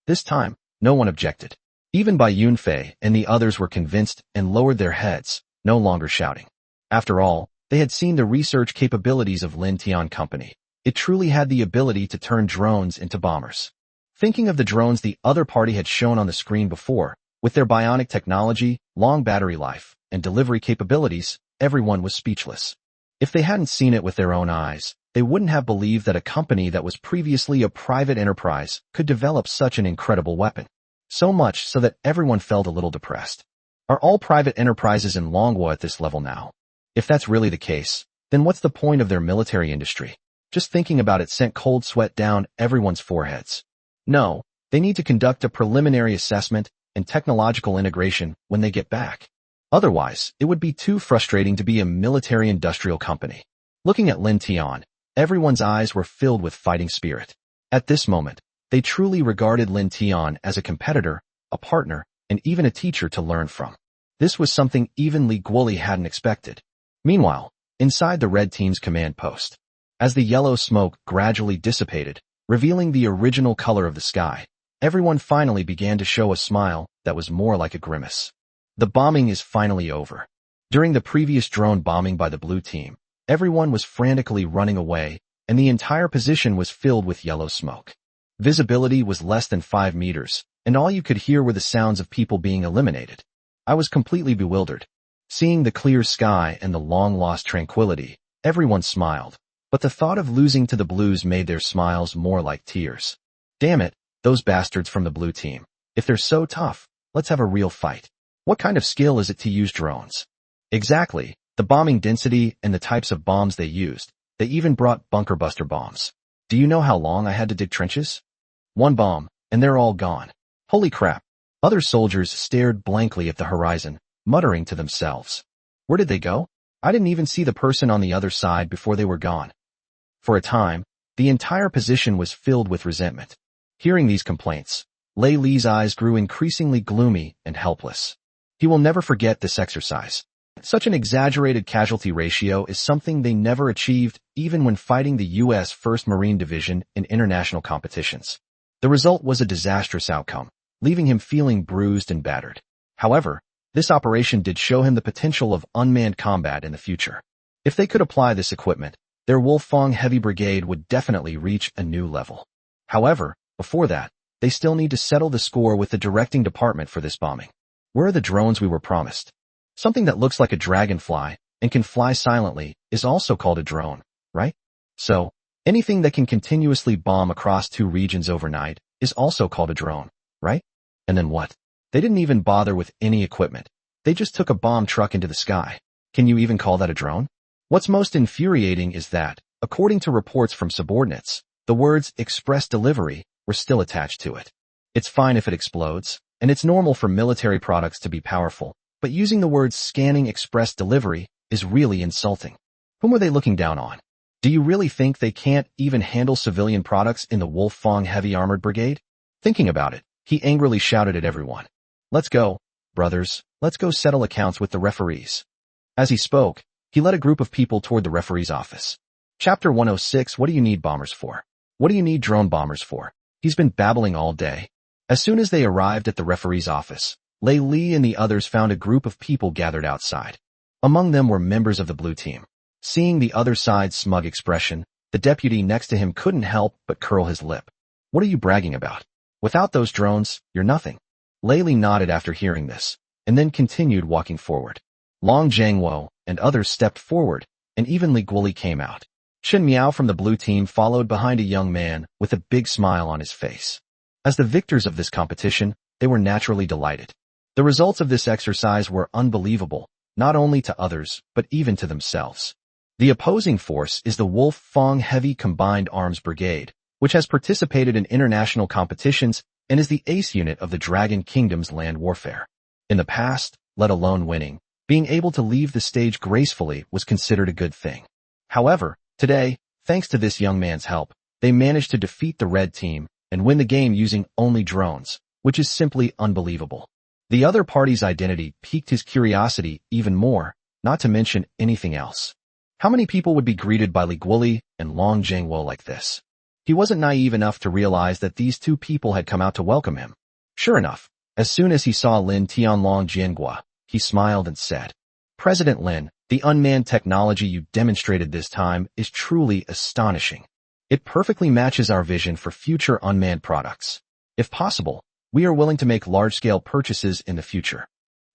This time, no one objected. Even Bai Yunfei and the others were convinced and lowered their heads, no longer shouting. After all, they had seen the research capabilities of Lin Tian Company. It truly had the ability to turn drones into bombers. Thinking of the drones the other party had shown on the screen before, with their bionic technology, long battery life, and delivery capabilities, everyone was speechless. If they hadn't seen it with their own eyes, they wouldn't have believed that a company that was previously a private enterprise could develop such an incredible weapon. So much so that everyone felt a little depressed. Are all private enterprises in Longwo at this level now? If that's really the case, then what's the point of their military industry? Just thinking about it sent cold sweat down everyone's foreheads. No, they need to conduct a preliminary assessment and technological integration when they get back. Otherwise, it would be too frustrating to be a military-industrial company. Looking at Lin Tian, everyone's eyes were filled with fighting spirit. At this moment, they truly regarded Lin Tian as a competitor, a partner, and even a teacher to learn from. This was something even Li Guoli hadn't expected. Meanwhile, inside the red team's command post, as the yellow smoke gradually dissipated, revealing the original color of the sky, everyone finally began to show a smile that was more like a grimace. The bombing is finally over. During the previous drone bombing by the blue team, everyone was frantically running away, and the entire position was filled with yellow smoke. Visibility was less than 5 meters, and all you could hear were the sounds of people being eliminated. I was completely bewildered. Seeing the clear sky and the long-lost tranquility, everyone smiled. but the thought of losing to the Blues made their smiles more like tears. Damn it, those bastards from the blue team. If they're so tough, let's have a real fight. What kind of skill is it to use drones? Exactly, the bombing density and the types of bombs they used. They even brought bunker buster bombs. Do you know how long I had to dig trenches? One bomb, and they're all gone. Holy crap. Other soldiers stared blankly at the horizon, muttering to themselves. Where did they go? I didn't even see the person on the other side before they were gone. For a time, the entire position was filled with resentment. Hearing these complaints, Lei Li's eyes grew increasingly gloomy and helpless. He will never forget this exercise. Such an exaggerated casualty ratio is something they never achieved even when fighting the U.S. 1st Marine Division in international competitions. The result was a disastrous outcome, leaving him feeling bruised and battered. However, this operation did show him the potential of unmanned combat in the future. If they could apply this equipment, their Wolfang Heavy Brigade would definitely reach a new level. However, before that, they still need to settle the score with the directing department for this bombing. Where are the drones we were promised? Something that looks like a dragonfly and can fly silently is also called a drone, right? So, anything that can continuously bomb across 2 regions overnight is also called a drone, right? And then what? They didn't even bother with any equipment. They just took a bomb truck into the sky. Can you even call that a drone? What's most infuriating is that, according to reports from subordinates, the words express delivery were still attached to it. It's fine if it explodes, and it's normal for military products to be powerful, but using the words scanning express delivery is really insulting. Whom are they looking down on? Do you really think they can't even handle civilian products in the Wolfang Heavy Armored Brigade? Thinking about it, he angrily shouted at everyone. Let's go, brothers, let's go settle accounts with the referees. As he spoke, he led a group of people toward the referee's office. Chapter 106. What do you need bombers for? What do you need drone bombers for? He's been babbling all day. As soon as they arrived at the referee's office, Lei Li and the others found a group of people gathered outside. Among them were members of the blue team. Seeing the other side's smug expression, the deputy next to him couldn't help but curl his lip. What are you bragging about? Without those drones, you're nothing. Lei Li nodded after hearing this, and then continued walking forward. Long Jianguo and others stepped forward, and even Li Guoli came out. Chen Miao from the blue team followed behind a young man with a big smile on his face. As the victors of this competition, they were naturally delighted. The results of this exercise were unbelievable, not only to others, but even to themselves. The opposing force is the Wolfang Heavy Combined Arms Brigade, which has participated in international competitions and is the ace unit of the Dragon Kingdom's land warfare. In the past, let alone winning, being able to leave the stage gracefully was considered a good thing. However, today, thanks to this young man's help, they managed to defeat the red team and win the game using only drones, which is simply unbelievable. The other party's identity piqued his curiosity even more, not to mention anything else. How many people would be greeted by Li Guoli and Long Jianguo like this? He wasn't naive enough to realize that these two people had come out to welcome him. Sure enough, as soon as he saw Lin Tianlong Jianguo, he smiled and said, President Lin, the unmanned technology you demonstrated this time is truly astonishing. It perfectly matches our vision for future unmanned products. If possible, we are willing to make large-scale purchases in the future.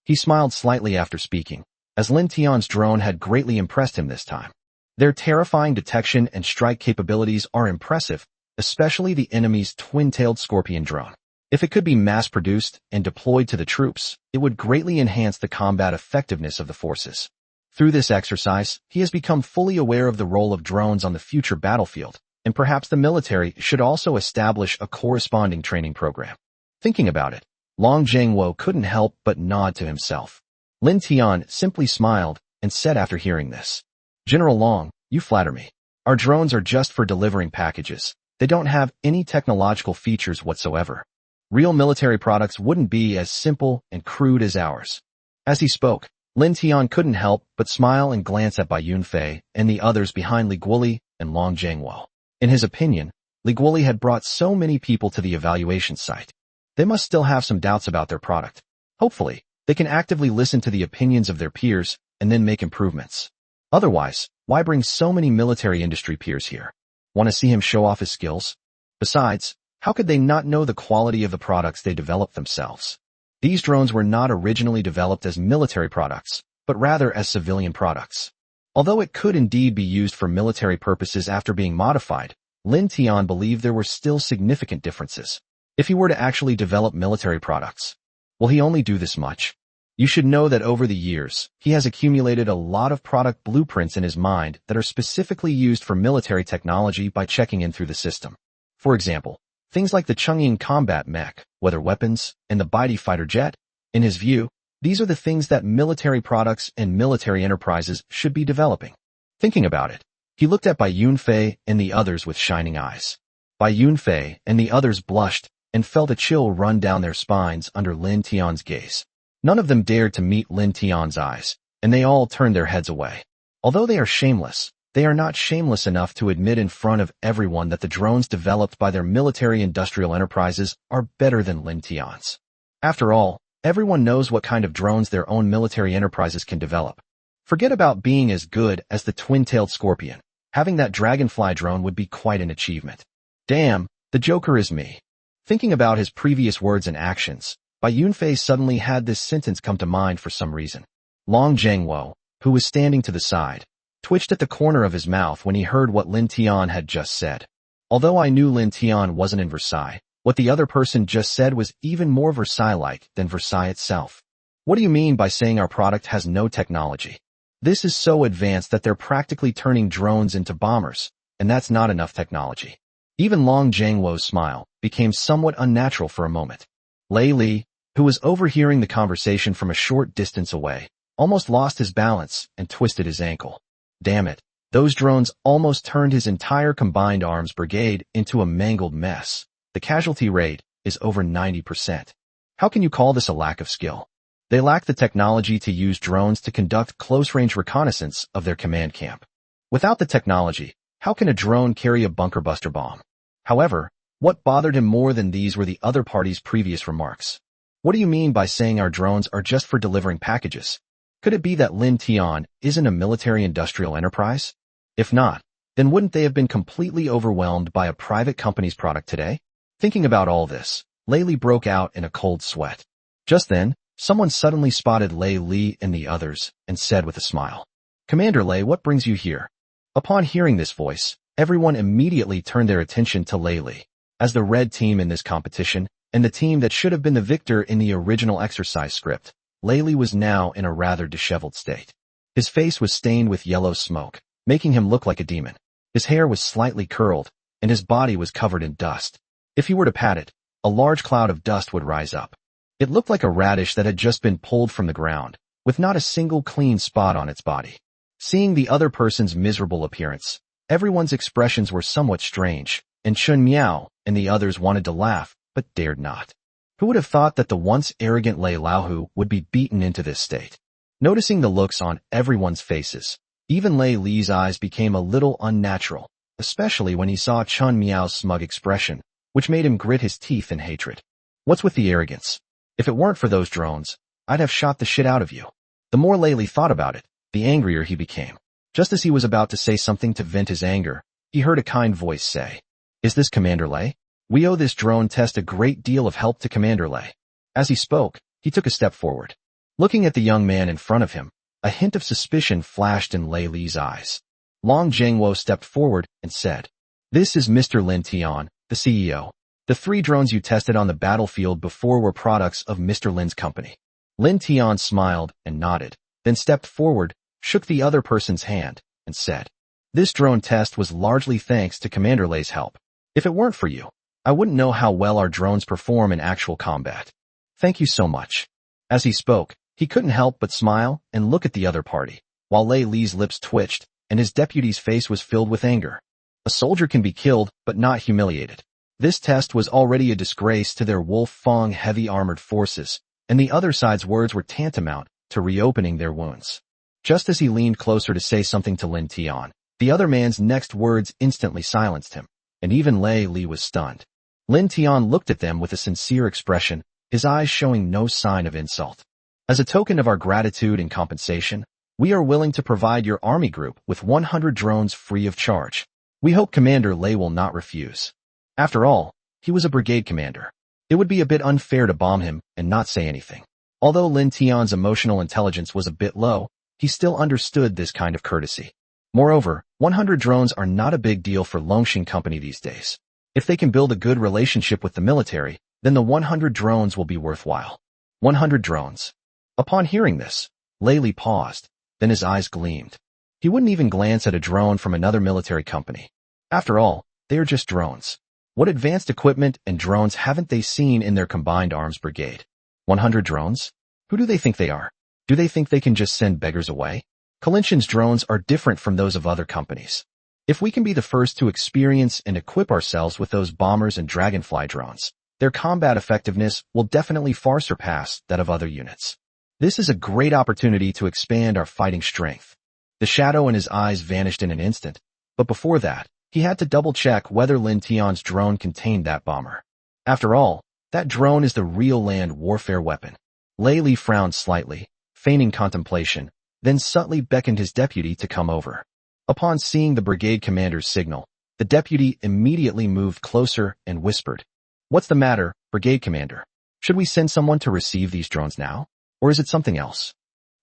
He smiled slightly after speaking, as Lin Tian's drone had greatly impressed him this time. Their terrifying detection and strike capabilities are impressive, especially the enemy's twin-tailed Scorpion drone. If it could be mass-produced and deployed to the troops, it would greatly enhance the combat effectiveness of the forces. Through this exercise, he has become fully aware of the role of drones on the future battlefield, and perhaps the military should also establish a corresponding training program. Thinking about it, Long Jianguo couldn't help but nod to himself. Lin Tian simply smiled and said after hearing this, General Long, you flatter me. Our drones are just for delivering packages. They don't have any technological features whatsoever. Real military products wouldn't be as simple and crude as ours. As he spoke, Lin Tian couldn't help but smile and glance at Bai Yunfei and the others behind Li Guoli and Long Jianguo. In his opinion, Li Guoli had brought so many people to the evaluation site. They must still have some doubts about their product. Hopefully, they can actively listen to the opinions of their peers and then make improvements. Otherwise, why bring so many military industry peers here? Want to see him show off his skills? Besides, how could they not know the quality of the products they developed themselves? These drones were not originally developed as military products, but rather as civilian products. Although it could indeed be used for military purposes after being modified, Lin Tian believed there were still significant differences. If he were to actually develop military products, will he only do this much? You should know that over the years, he has accumulated a lot of product blueprints in his mind that are specifically used for military technology by checking in through the system. For example, things like the Chang'e combat mech, weather weapons, and the Baidi fighter jet. In his view, these are the things that military products and military enterprises should be developing. Thinking about it, he looked at Bai Yunfei and the others with shining eyes. Bai Yunfei and the others blushed and felt a chill run down their spines under Lin Tian's gaze. None of them dared to meet Lin Tian's eyes, and they all turned their heads away. Although they are shameless, they are not shameless enough to admit in front of everyone that the drones developed by their military-industrial enterprises are better than Lin Tian's. After all, everyone knows what kind of drones their own military enterprises can develop. Forget about being as good as the twin-tailed scorpion. Having that dragonfly drone would be quite an achievement. Damn, the Joker is me. Thinking about his previous words and actions, Bai Yunfei suddenly had this sentence come to mind for some reason. Long Zhengwo, who was standing to the side, twitched at the corner of his mouth when he heard what Lin Tian had just said. Although I knew Lin Tian wasn't in Versailles, what the other person just said was even more Versailles-like than Versailles itself. What do you mean by saying our product has no technology? This is so advanced that they're practically turning drones into bombers, and that's not enough technology. Even Long Zhengwo's smile became somewhat unnatural for a moment. Lei Li, who was overhearing the conversation from a short distance away, almost lost his balance and twisted his ankle. Damn it, those drones almost turned his entire combined arms brigade into a mangled mess. The casualty rate is over 90%. How can you call this a lack of skill? They lack the technology to use drones to conduct close-range reconnaissance of their command camp. Without the technology, how can a drone carry a bunker buster bomb? However, what bothered him more than these were the other party's previous remarks. What do you mean by saying our drones are just for delivering packages? Could it be that Lin Tian isn't a military-industrial enterprise? If not, then wouldn't they have been completely overwhelmed by a private company's product today? Thinking about all this, Lei Li broke out in a cold sweat. Just then, someone suddenly spotted Lei Li and the others and said with a smile, "Commander Lei, what brings you here?" Upon hearing this voice, everyone immediately turned their attention to Lei Li. As the red team in this competition, and the team that should have been the victor in the original exercise script, Lei Li was now in a rather disheveled state. His face was stained with yellow smoke, making him look like a demon. His hair was slightly curled, and his body was covered in dust. If he were to pat it, a large cloud of dust would rise up. It looked like a radish that had just been pulled from the ground, with not a single clean spot on its body. Seeing the other person's miserable appearance, everyone's expressions were somewhat strange, and Chun Miao and the others wanted to laugh, but dared not. Who would have thought that the once arrogant Lei Laohu would be beaten into this state? Noticing the looks on everyone's faces, even Lei Li's eyes became a little unnatural, especially when he saw Chun Miao's smug expression, which made him grit his teeth in hatred. What's with the arrogance? If it weren't for those drones, I'd have shot the shit out of you. The more Lei Li thought about it, the angrier he became. Just as he was about to say something to vent his anger, he heard a kind voice say, "Is this Commander Lei? We owe this drone test a great deal of help to Commander Lei." As he spoke, he took a step forward. Looking at the young man in front of him, a hint of suspicion flashed in Lei Li's eyes. Long Zhengwo stepped forward and said, "This is Mr. Lin Tian, the CEO. The 3 drones you tested on the battlefield before were products of Mr. Lin's company." Lin Tian smiled and nodded, then stepped forward, shook the other person's hand, and said, "This drone test was largely thanks to Commander Lei's help. If it weren't for you, I wouldn't know how well our drones perform in actual combat. Thank you so much." As he spoke, he couldn't help but smile and look at the other party, while Lei Li's lips twitched and his deputy's face was filled with anger. A soldier can be killed but not humiliated. This test was already a disgrace to their Wolf Fong heavy armored forces, and the other side's words were tantamount to reopening their wounds. Just as he leaned closer to say something to Lin Tian, the other man's next words instantly silenced him, and even Lei Li was stunned. Lin Tian looked at them with a sincere expression, his eyes showing no sign of insult. "As a token of our gratitude and compensation, we are willing to provide your army group with 100 drones free of charge. We hope Commander Lei will not refuse." After all, he was a brigade commander. It would be a bit unfair to bomb him and not say anything. Although Lin Tian's emotional intelligence was a bit low, he still understood this kind of courtesy. Moreover, 100 drones are not a big deal for Longxing Company these days. If they can build a good relationship with the military, then the 100 drones will be worthwhile. 100 drones. Upon hearing this, Lei Li paused, then his eyes gleamed. He wouldn't even glance at a drone from another military company. After all, they are just drones. What advanced equipment and drones haven't they seen in their combined arms brigade? 100 drones? Who do they think they are? Do they think they can just send beggars away? Kolinshin's drones are different from those of other companies. If we can be the first to experience and equip ourselves with those bombers and dragonfly drones, their combat effectiveness will definitely far surpass that of other units. This is a great opportunity to expand our fighting strength. The shadow in his eyes vanished in an instant, but before that, he had to double-check whether Lin Tian's drone contained that bomber. After all, that drone is the real land warfare weapon. Lei Li frowned slightly, feigning contemplation, then subtly beckoned his deputy to come over. Upon seeing the brigade commander's signal, the deputy immediately moved closer and whispered, "What's the matter, brigade commander? Should we send someone to receive these drones now? Or is it something else?"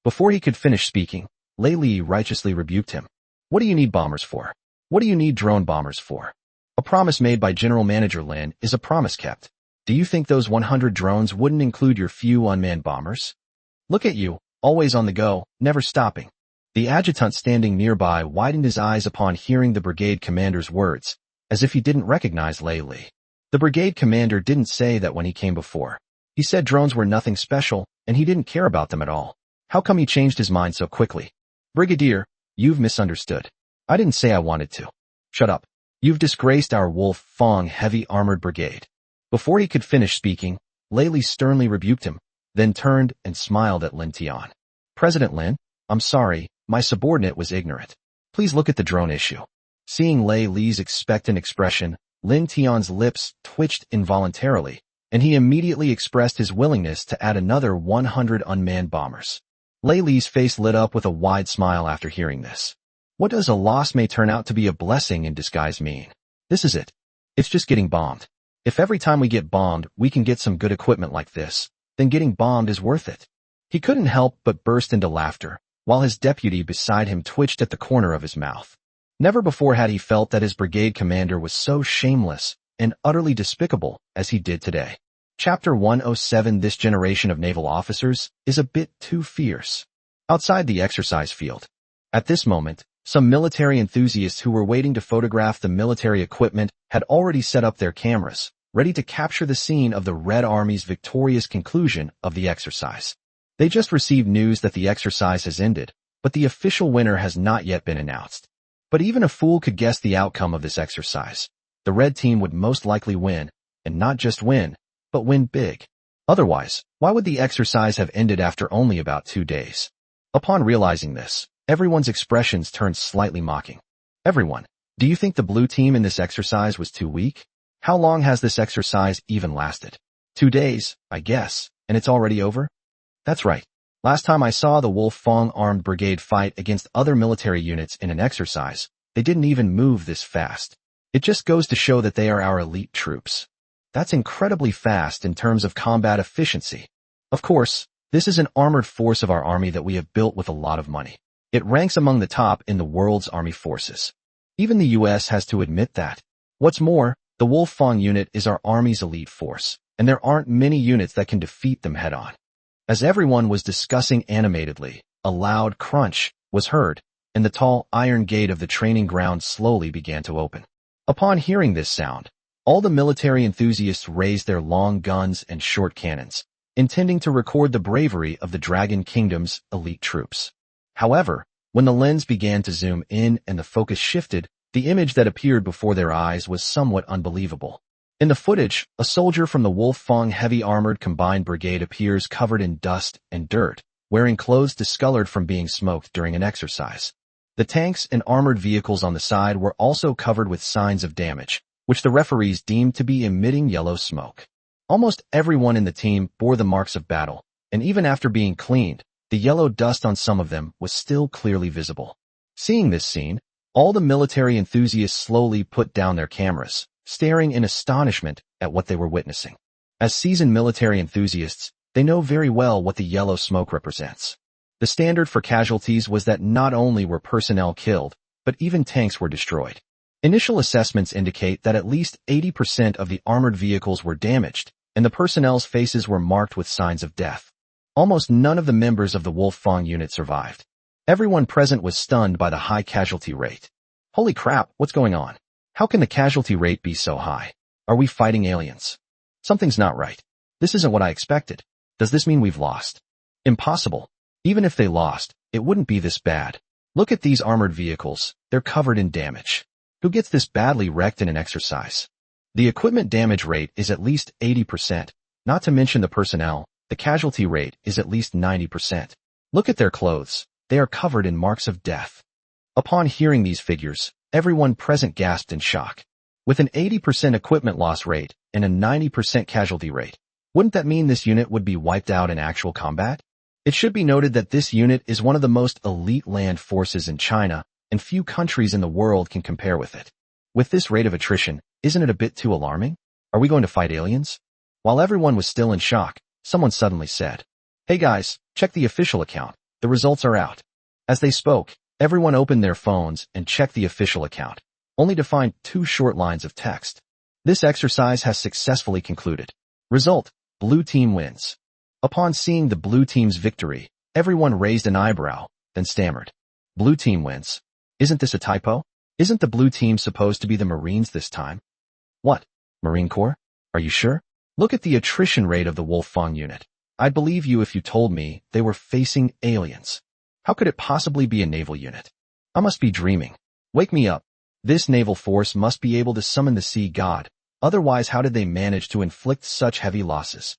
Before he could finish speaking, Lei Li righteously rebuked him. "What do you need bombers for? What do you need drone bombers for? A promise made by General Manager Lin is a promise kept. Do you think those 100 drones wouldn't include your few unmanned bombers? Look at you, always on the go, never stopping." The adjutant standing nearby widened his eyes upon hearing the brigade commander's words, as if he didn't recognize Lei Li. The brigade commander didn't say that when he came before. He said drones were nothing special, and he didn't care about them at all. How come he changed his mind so quickly? "Brigadier, you've misunderstood. I didn't say I wanted to." "Shut up. You've disgraced our Wolf Fong heavy armored brigade." Before he could finish speaking, Lei Li sternly rebuked him, then turned and smiled at Lin Tian. "President Lin, I'm sorry, my subordinate was ignorant. Please look at the drone issue." Seeing Lei Li's expectant expression, Lin Tian's lips twitched involuntarily, and he immediately expressed his willingness to add another 100 unmanned bombers. Lei Li's face lit up with a wide smile after hearing this. What does a loss may turn out to be a blessing in disguise mean? This is it. It's just getting bombed. If every time we get bombed we can get some good equipment like this, then getting bombed is worth it. He couldn't help but burst into laughter, while his deputy beside him twitched at the corner of his mouth. Never before had he felt that his brigade commander was so shameless and utterly despicable as he did today. Chapter 107 This generation of naval officers is a bit too fierce. Outside the exercise field. At this moment, some military enthusiasts who were waiting to photograph the military equipment had already set up their cameras, ready to capture the scene of the Red Army's victorious conclusion of the exercise. They just received news that the exercise has ended, but the official winner has not yet been announced. But even a fool could guess the outcome of this exercise. The red team would most likely win, and not just win, but win big. Otherwise, why would the exercise have ended after only about 2 days? Upon realizing this, everyone's expressions turned slightly mocking. "Everyone, do you think the blue team in this exercise was too weak? How long has this exercise even lasted? 2 days, I guess, and it's already over?" "That's right. Last time I saw the Wolf Fong armed brigade fight against other military units in an exercise, they didn't even move this fast. It just goes to show that they are our elite troops. That's incredibly fast in terms of combat efficiency. Of course, this is an armored force of our army that we have built with a lot of money. It ranks among the top in the world's army forces. Even the US has to admit that. What's more, the Wolf Fong unit is our army's elite force, and there aren't many units that can defeat them head-on." As everyone was discussing animatedly, a loud crunch was heard, and the tall iron gate of the training ground slowly began to open. Upon hearing this sound, all the military enthusiasts raised their long guns and short cannons, intending to record the bravery of the Dragon Kingdom's elite troops. However, when the lens began to zoom in and the focus shifted, the image that appeared before their eyes was somewhat unbelievable. In the footage, a soldier from the Wolf Fong Heavy Armored Combined Brigade appears covered in dust and dirt, wearing clothes discolored from being smoked during an exercise. The tanks and armored vehicles on the side were also covered with signs of damage, which the referees deemed to be emitting yellow smoke. Almost everyone in the team bore the marks of battle, and even after being cleaned, the yellow dust on some of them was still clearly visible. Seeing this scene, all the military enthusiasts slowly put down their cameras, staring in astonishment at what they were witnessing. As seasoned military enthusiasts, they know very well what the yellow smoke represents. The standard for casualties was that not only were personnel killed, but even tanks were destroyed. Initial assessments indicate that at least 80% of the armored vehicles were damaged, and the personnel's faces were marked with signs of death. Almost none of the members of the Wolfang unit survived. Everyone present was stunned by the high casualty rate. Holy crap, what's going on? How can the casualty rate be so high? Are we fighting aliens? Something's not right. This isn't what I expected. Does this mean we've lost? Impossible. Even if they lost, it wouldn't be this bad. Look at these armored vehicles. They're covered in damage. Who gets this badly wrecked in an exercise? The equipment damage rate is at least 80%. Not to mention the personnel, the casualty rate is at least 90%. Look at their clothes. They are covered in marks of death. Upon hearing these figures, everyone present gasped in shock. With an 80% equipment loss rate and a 90% casualty rate, wouldn't that mean this unit would be wiped out in actual combat? It should be noted that this unit is one of the most elite land forces in China, and few countries in the world can compare with it. With this rate of attrition, isn't it a bit too alarming? Are we going to fight aliens? While everyone was still in shock, someone suddenly said, "Hey guys, check the official account. The results are out." As they spoke, everyone opened their phones and checked the official account, only to find 2 short lines of text. This exercise has successfully concluded. Result: Blue team wins. Upon seeing the blue team's victory, everyone raised an eyebrow, then stammered. Blue team wins. Isn't this a typo? Isn't the blue team supposed to be the Marines this time? What? Marine Corps? Are you sure? Look at the attrition rate of the Wolfang unit. I'd believe you if you told me they were facing aliens. How could it possibly be a naval unit? I must be dreaming. Wake me up. This naval force must be able to summon the sea god. Otherwise, how did they manage to inflict such heavy losses?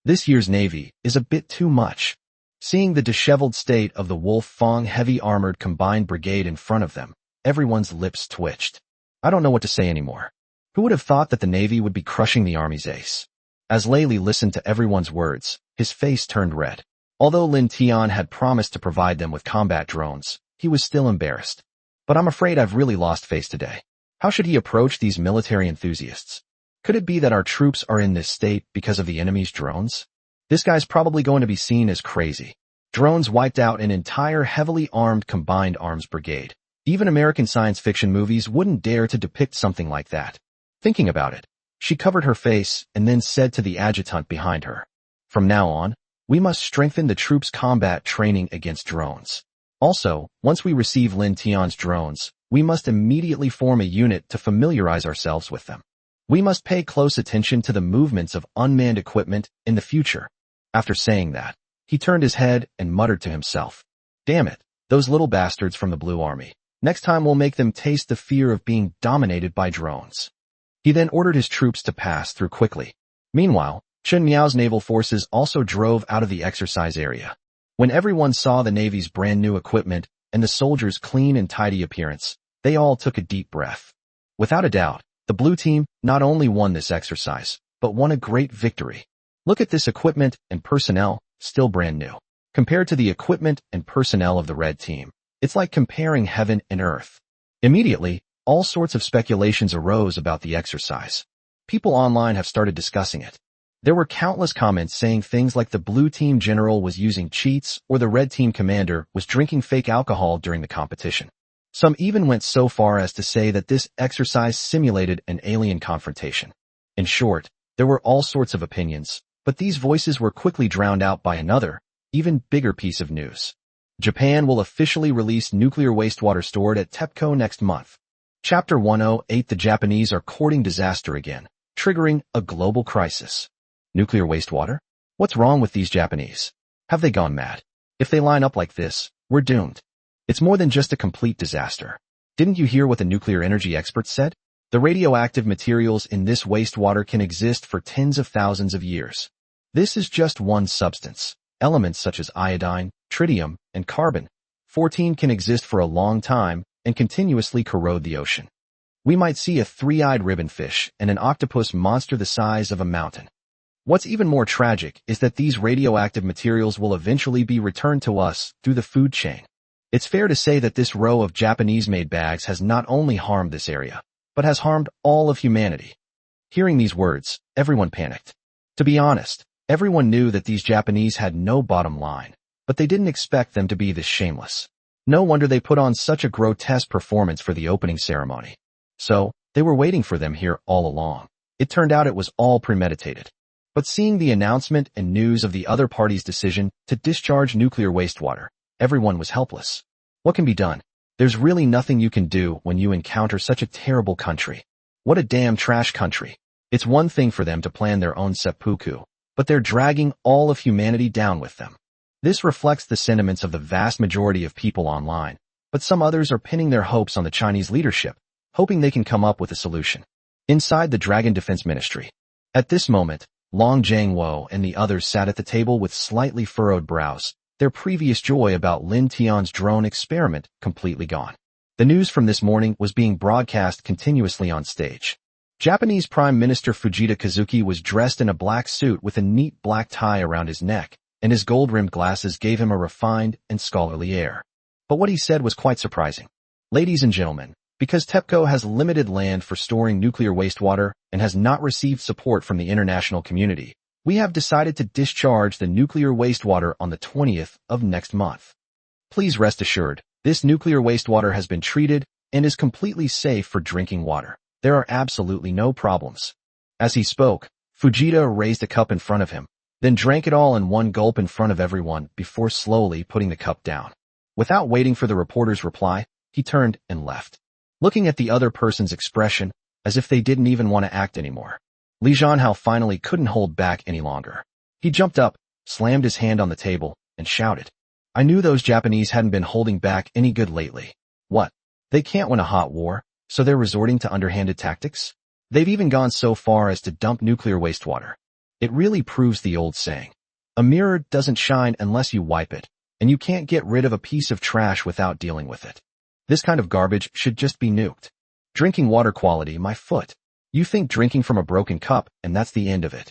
This year's Navy is a bit too much. Seeing the disheveled state of the Wolfang Heavy Armored Combined Brigade in front of them, everyone's lips twitched. I don't know what to say anymore. Who would have thought that the Navy would be crushing the Army's ace? As Lei Li listened to everyone's words, his face turned red. Although Lin Tian had promised to provide them with combat drones, he was still embarrassed. But I'm afraid I've really lost face today. How should he approach these military enthusiasts? Could it be that our troops are in this state because of the enemy's drones? This guy's probably going to be seen as crazy. Drones wiped out an entire heavily armed combined arms brigade. Even American science fiction movies wouldn't dare to depict something like that. Thinking about it, she covered her face and then said to the adjutant behind her, "From now on, we must strengthen the troops' combat training against drones. Also, once we receive Lin Tian's drones, we must immediately form a unit to familiarize ourselves with them. We must pay close attention to the movements of unmanned equipment in the future." After saying that, he turned his head and muttered to himself, "Damn it, those little bastards from the Blue Army. Next time we'll make them taste the fear of being dominated by drones." He then ordered his troops to pass through quickly. Meanwhile, Chen Miao's naval forces also drove out of the exercise area. When everyone saw the Navy's brand new equipment and the soldiers' clean and tidy appearance, they all took a deep breath. Without a doubt, the blue team not only won this exercise, but won a great victory. Look at this equipment and personnel, still brand new. Compared to the equipment and personnel of the red team, it's like comparing heaven and earth. Immediately, all sorts of speculations arose about the exercise. People online have started discussing it. There were countless comments saying things like the blue team general was using cheats or the red team commander was drinking fake alcohol during the competition. Some even went so far as to say that this exercise simulated an alien confrontation. In short, there were all sorts of opinions, but these voices were quickly drowned out by another, even bigger piece of news. Japan will officially release nuclear wastewater stored at TEPCO next month. Chapter 108: The Japanese are courting disaster again, triggering a global crisis. Nuclear wastewater? What's wrong with these Japanese? Have they gone mad? If they line up like this, we're doomed. It's more than just a complete disaster. Didn't you hear what the nuclear energy experts said? The radioactive materials in this wastewater can exist for tens of thousands of years. This is just one substance. Elements such as iodine, tritium, and carbon-14 can exist for a long time and continuously corrode the ocean. We might see a three-eyed ribbonfish and an octopus monster the size of a mountain. What's even more tragic is that these radioactive materials will eventually be returned to us through the food chain. It's fair to say that this row of Japanese-made bags has not only harmed this area, but has harmed all of humanity. Hearing these words, everyone panicked. To be honest, everyone knew that these Japanese had no bottom line, but they didn't expect them to be this shameless. No wonder they put on such a grotesque performance for the opening ceremony. So, they were waiting for them here all along. It turned out it was all premeditated. But seeing the announcement and news of the other party's decision to discharge nuclear wastewater, everyone was helpless. What can be done? There's really nothing you can do when you encounter such a terrible country. What a damn trash country. It's one thing for them to plan their own seppuku, but they're dragging all of humanity down with them. This reflects the sentiments of the vast majority of people online, but some others are pinning their hopes on the Chinese leadership, hoping they can come up with a solution. Inside the Dragon Defense Ministry. At this moment, Long Jiangwo and the others sat at the table with slightly furrowed brows, their previous joy about Lin Tian's drone experiment completely gone. The news from this morning was being broadcast continuously on stage. Japanese Prime Minister Fujita Kazuki was dressed in a black suit with a neat black tie around his neck, and his gold-rimmed glasses gave him a refined and scholarly air. But what he said was quite surprising. Ladies and gentlemen, because TEPCO has limited land for storing nuclear wastewater and has not received support from the international community, we have decided to discharge the nuclear wastewater on the 20th of next month. Please rest assured, this nuclear wastewater has been treated and is completely safe for drinking water. There are absolutely no problems. As he spoke, Fujita raised a cup in front of him, then drank it all in one gulp in front of everyone before slowly putting the cup down. Without waiting for the reporter's reply, he turned and left, looking at the other person's expression as if they didn't even want to act anymore. Li Zhanhao finally couldn't hold back any longer. He jumped up, slammed his hand on the table, and shouted, "I knew those Japanese hadn't been holding back any good lately. What? They can't win a hot war, so they're resorting to underhanded tactics? They've even gone so far as to dump nuclear wastewater. It really proves the old saying. A mirror doesn't shine unless you wipe it, and you can't get rid of a piece of trash without dealing with it. This kind of garbage should just be nuked. Drinking water quality, my foot. You think drinking from a broken cup, and that's the end of it.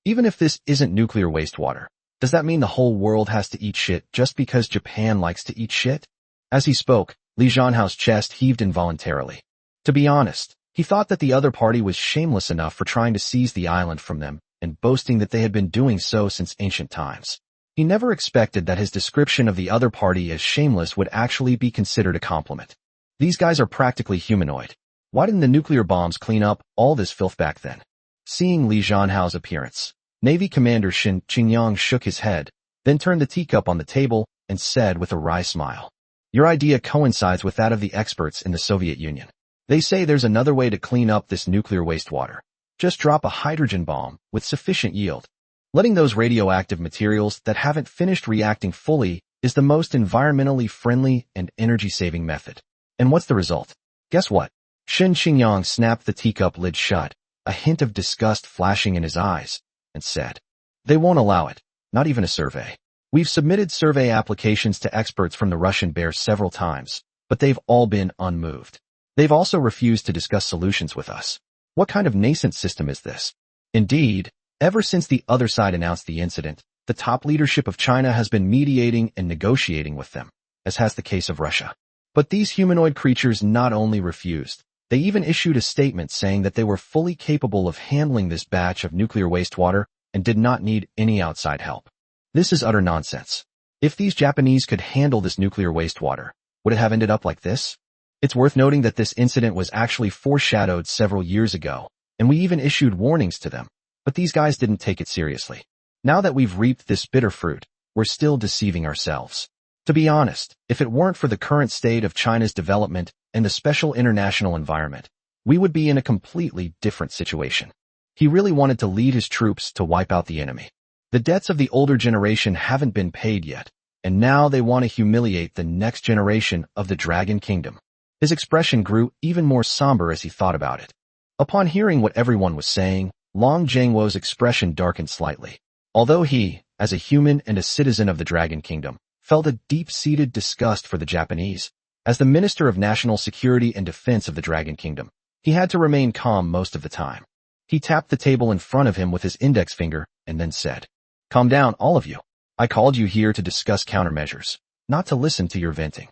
Even if this isn't nuclear wastewater, does that mean the whole world has to eat shit just because Japan likes to eat shit?" As he spoke, Li Zhanhao's chest heaved involuntarily. To be honest, he thought that the other party was shameless enough for trying to seize the island from them and boasting that they had been doing so since ancient times. He never expected that his description of the other party as shameless would actually be considered a compliment. These guys are practically humanoid. Why didn't the nuclear bombs clean up all this filth back then? Seeing Li Zhanhao's appearance, Navy Commander Shin Qingyang shook his head, then turned the teacup on the table and said with a wry smile, "Your idea coincides with that of the experts in the Soviet Union. They say there's another way to clean up this nuclear wastewater. Just drop a hydrogen bomb with sufficient yield. Letting those radioactive materials that haven't finished reacting fully is the most environmentally friendly and energy-saving method. And what's the result? Guess what?" Shin Qingyang snapped the teacup lid shut, a hint of disgust flashing in his eyes, and said, "They won't allow it, not even a survey. We've submitted survey applications to experts from the Russian Bear several times, but they've all been unmoved. They've also refused to discuss solutions with us. What kind of nascent system is this?" Indeed, ever since the other side announced the incident, the top leadership of China has been mediating and negotiating with them, as has the case of Russia. But these humanoid creatures not only refused, they even issued a statement saying that they were fully capable of handling this batch of nuclear wastewater and did not need any outside help. This is utter nonsense. If these Japanese could handle this nuclear wastewater, would it have ended up like this? It's worth noting that this incident was actually foreshadowed several years ago, and we even issued warnings to them, but these guys didn't take it seriously. Now that we've reaped this bitter fruit, we're still deceiving ourselves. To be honest, if it weren't for the current state of China's development and the special international environment, we would be in a completely different situation. He really wanted to lead his troops to wipe out the enemy. The debts of the older generation haven't been paid yet, and now they want to humiliate the next generation of the Dragon Kingdom. His expression grew even more somber as he thought about it. Upon hearing what everyone was saying, Long Jiangwo's expression darkened slightly. Although he, as a human and a citizen of the Dragon Kingdom, felt a deep-seated disgust for the Japanese, as the Minister of National Security and Defense of the Dragon Kingdom, he had to remain calm most of the time. He tapped the table in front of him with his index finger and then said, "Calm down, all of you. I called you here to discuss countermeasures, not to listen to your venting.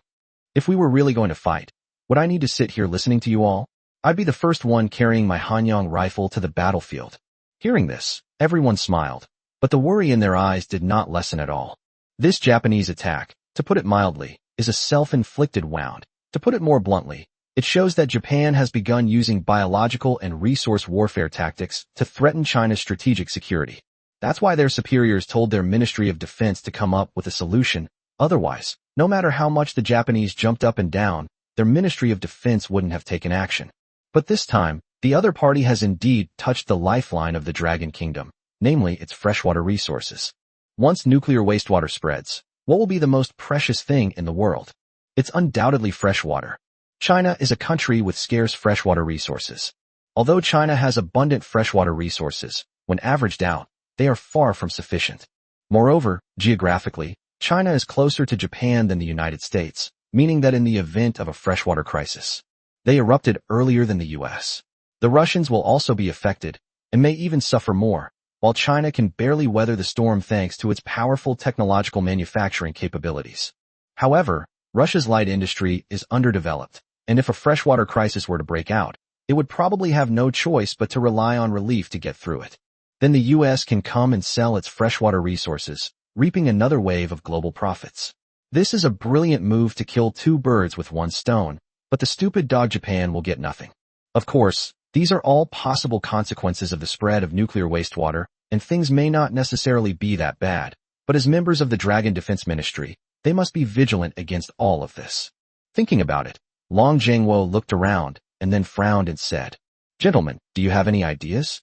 If we were really going to fight, would I need to sit here listening to you all? I'd be the first one carrying my Hanyang rifle to the battlefield." Hearing this, everyone smiled, but the worry in their eyes did not lessen at all. This Japanese attack, to put it mildly, is a self-inflicted wound. To put it more bluntly, it shows that Japan has begun using biological and resource warfare tactics to threaten China's strategic security. That's why their superiors told their Ministry of Defense to come up with a solution. Otherwise, no matter how much the Japanese jumped up and down, their Ministry of Defense wouldn't have taken action. But this time, the other party has indeed touched the lifeline of the Dragon Kingdom, namely its freshwater resources. Once nuclear wastewater spreads, what will be the most precious thing in the world? It's undoubtedly freshwater. China is a country with scarce freshwater resources. Although China has abundant freshwater resources, when averaged out, they are far from sufficient. Moreover, geographically, China is closer to Japan than the United States, meaning that in the event of a freshwater crisis, they erupted earlier than the U.S. The Russians will also be affected, and may even suffer more, while China can barely weather the storm thanks to its powerful technological manufacturing capabilities. However, Russia's light industry is underdeveloped, and if a freshwater crisis were to break out, it would probably have no choice but to rely on relief to get through it. Then the U.S. can come and sell its freshwater resources, reaping another wave of global profits. This is a brilliant move to kill two birds with one stone, but the stupid dog Japan will get nothing. Of course, these are all possible consequences of the spread of nuclear wastewater, and things may not necessarily be that bad, but as members of the Dragon Defense Ministry, they must be vigilant against all of this. Thinking about it, Long Zhengguo looked around, and then frowned and said, "Gentlemen, do you have any ideas?"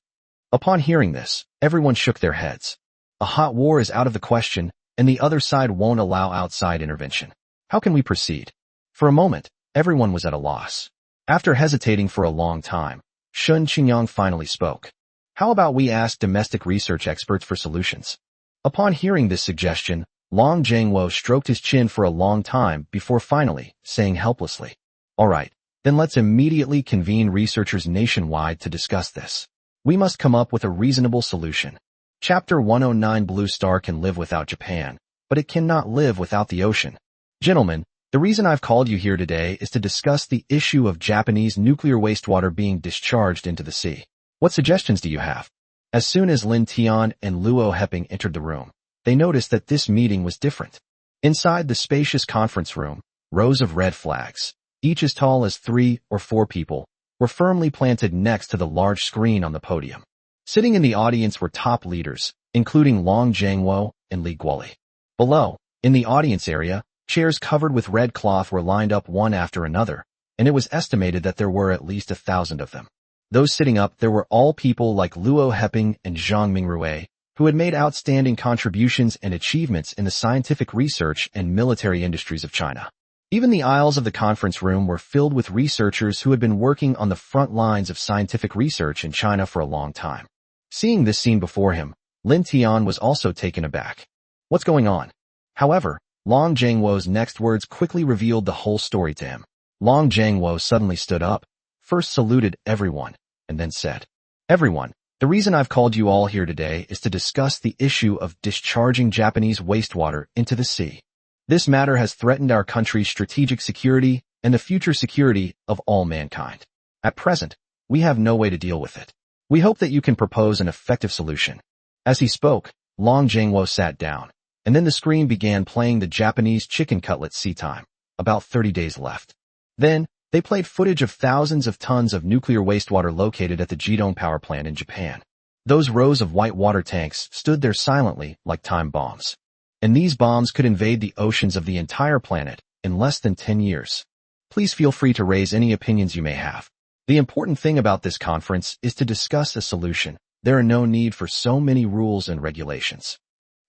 Upon hearing this, everyone shook their heads. A hot war is out of the question, and the other side won't allow outside intervention. How can we proceed? For a moment, everyone was at a loss. After hesitating for a long time, Shun Qingyang finally spoke. How about we ask domestic research experts for solutions? Upon hearing this suggestion, Long Zhengguo stroked his chin for a long time before finally saying helplessly, "All right, then let's immediately convene researchers nationwide to discuss this. We must come up with a reasonable solution." Chapter 109. Blue Star can live without Japan, but it cannot live without the ocean. Gentlemen, the reason I've called you here today is to discuss the issue of Japanese nuclear wastewater being discharged into the sea. What suggestions do you have? As soon as Lin Tian and Luo Heping entered the room, they noticed that this meeting was different. Inside the spacious conference room, rows of red flags, each as tall as 3 or 4 people, were firmly planted next to the large screen on the podium. Sitting in the audience were top leaders, including Long Zhengguo and Li Guoli. Below, in the audience area, chairs covered with red cloth were lined up one after another, and it was estimated that there were at least 1,000 of them. Those sitting up there were all people like Luo Heping and Zhang Mingrue, who had made outstanding contributions and achievements in the scientific research and military industries of China. Even the aisles of the conference room were filled with researchers who had been working on the front lines of scientific research in China for a long time. Seeing this scene before him, Lin Tian was also taken aback. What's going on? However, Long Zhengguo's next words quickly revealed the whole story to him. Long Zhengguo suddenly stood up, first saluted everyone, and then said, "Everyone, the reason I've called you all here today is to discuss the issue of discharging Japanese wastewater into the sea. This matter has threatened our country's strategic security and the future security of all mankind. At present, we have no way to deal with it. We hope that you can propose an effective solution." As he spoke, Long Zhengguo sat down, and then the screen began playing the Japanese chicken cutlet sea time, about 30 days left. Then, they played footage of thousands of tons of nuclear wastewater located at the Jidong power plant in Japan. Those rows of white water tanks stood there silently like time bombs. And these bombs could invade the oceans of the entire planet in less than 10 years. Please feel free to raise any opinions you may have. The important thing about this conference is to discuss a solution. There are no need for so many rules and regulations.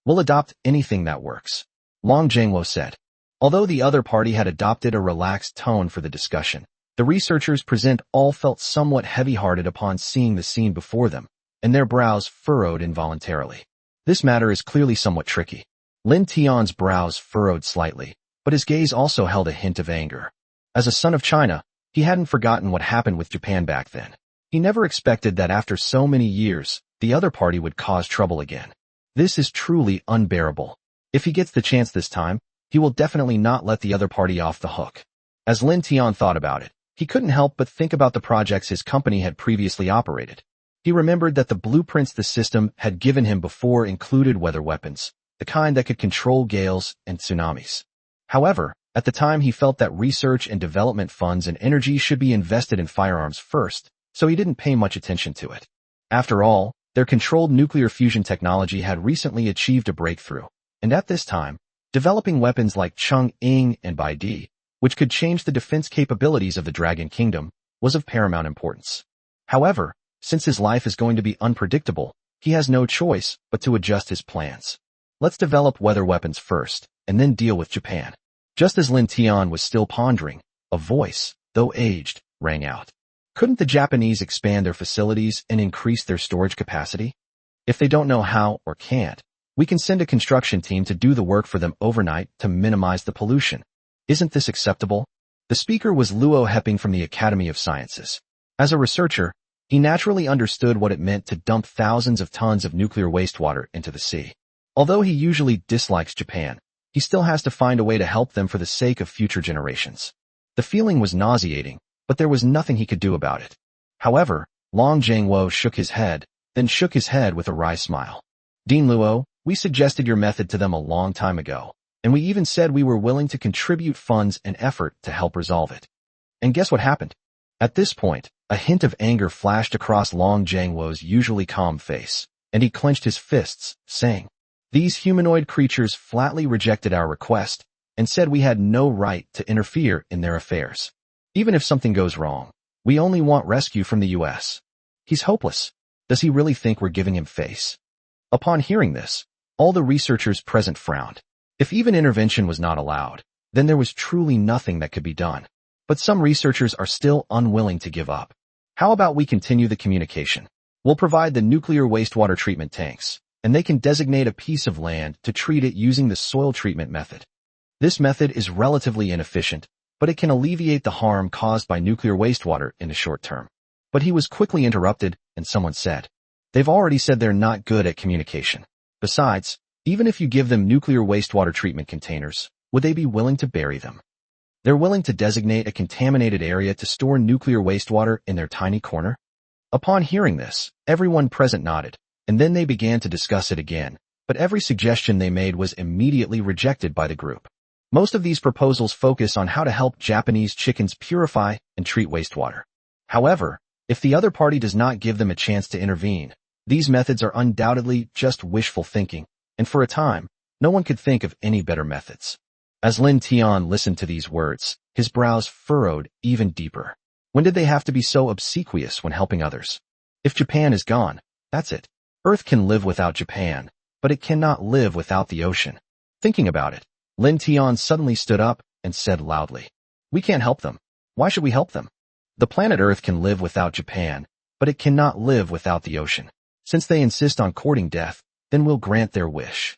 We'll adopt anything that works, Long Zhengguo said. Although the other party had adopted a relaxed tone for the discussion, the researchers present all felt somewhat heavy-hearted upon seeing the scene before them, and their brows furrowed involuntarily. This matter is clearly somewhat tricky. Lin Tian's brows furrowed slightly, but his gaze also held a hint of anger. As a son of China, he hadn't forgotten what happened with Japan back then. He never expected that after so many years, the other party would cause trouble again. This is truly unbearable. If he gets the chance this time, he will definitely not let the other party off the hook. As Lin Tian thought about it, he couldn't help but think about the projects his company had previously operated. He remembered that the blueprints the system had given him before included weather weapons, the kind that could control gales and tsunamis. However, at the time he felt that research and development funds and energy should be invested in firearms first, so he didn't pay much attention to it. After all, their controlled nuclear fusion technology had recently achieved a breakthrough, and at this time, developing weapons like Chang'e and Baidi, which could change the defense capabilities of the Dragon Kingdom, was of paramount importance. However, since his life is going to be unpredictable, he has no choice but to adjust his plans. Let's develop weather weapons first, and then deal with Japan. Just as Lin Tian was still pondering, a voice, though aged, rang out. Couldn't the Japanese expand their facilities and increase their storage capacity? If they don't know how or can't, we can send a construction team to do the work for them overnight to minimize the pollution. Isn't this acceptable? The speaker was Luo Heping from the Academy of Sciences. As a researcher, he naturally understood what it meant to dump thousands of tons of nuclear wastewater into the sea. Although he usually dislikes Japan, he still has to find a way to help them for the sake of future generations. The feeling was nauseating, but there was nothing he could do about it. However, Long Jiangwo shook his head, then shook his head with a wry smile. Dean Luo, we suggested your method to them a long time ago, and we even said we were willing to contribute funds and effort to help resolve it. And guess what happened? At this point, a hint of anger flashed across Long Jiangwo's usually calm face, and he clenched his fists, saying, "These humanoid creatures flatly rejected our request and said we had no right to interfere in their affairs. Even if something goes wrong, we only want rescue from the US. He's hopeless. Does he really think we're giving him face?" Upon hearing this, all the researchers present frowned. If even intervention was not allowed, then there was truly nothing that could be done. But some researchers are still unwilling to give up. How about we continue the communication? We'll provide the nuclear wastewater treatment tanks, and they can designate a piece of land to treat it using the soil treatment method. This method is relatively inefficient, but it can alleviate the harm caused by nuclear wastewater in the short term. But he was quickly interrupted, and someone said, "They've already said they're not good at communication. Besides, even if you give them nuclear wastewater treatment containers, would they be willing to bury them? They're willing to designate a contaminated area to store nuclear wastewater in their tiny corner?" Upon hearing this, everyone present nodded, and then they began to discuss it again, but every suggestion they made was immediately rejected by the group. Most of these proposals focus on how to help Japanese chickens purify and treat wastewater. However, if the other party does not give them a chance to intervene, these methods are undoubtedly just wishful thinking, and for a time, no one could think of any better methods. As Lin Tian listened to these words, his brows furrowed even deeper. When did they have to be so obsequious when helping others? If Japan is gone, that's it. Earth can live without Japan, but it cannot live without the ocean. Thinking about it, Lin Tian suddenly stood up and said loudly, "We can't help them. Why should we help them? The planet Earth can live without Japan, but it cannot live without the ocean. Since they insist on courting death, then we'll grant their wish."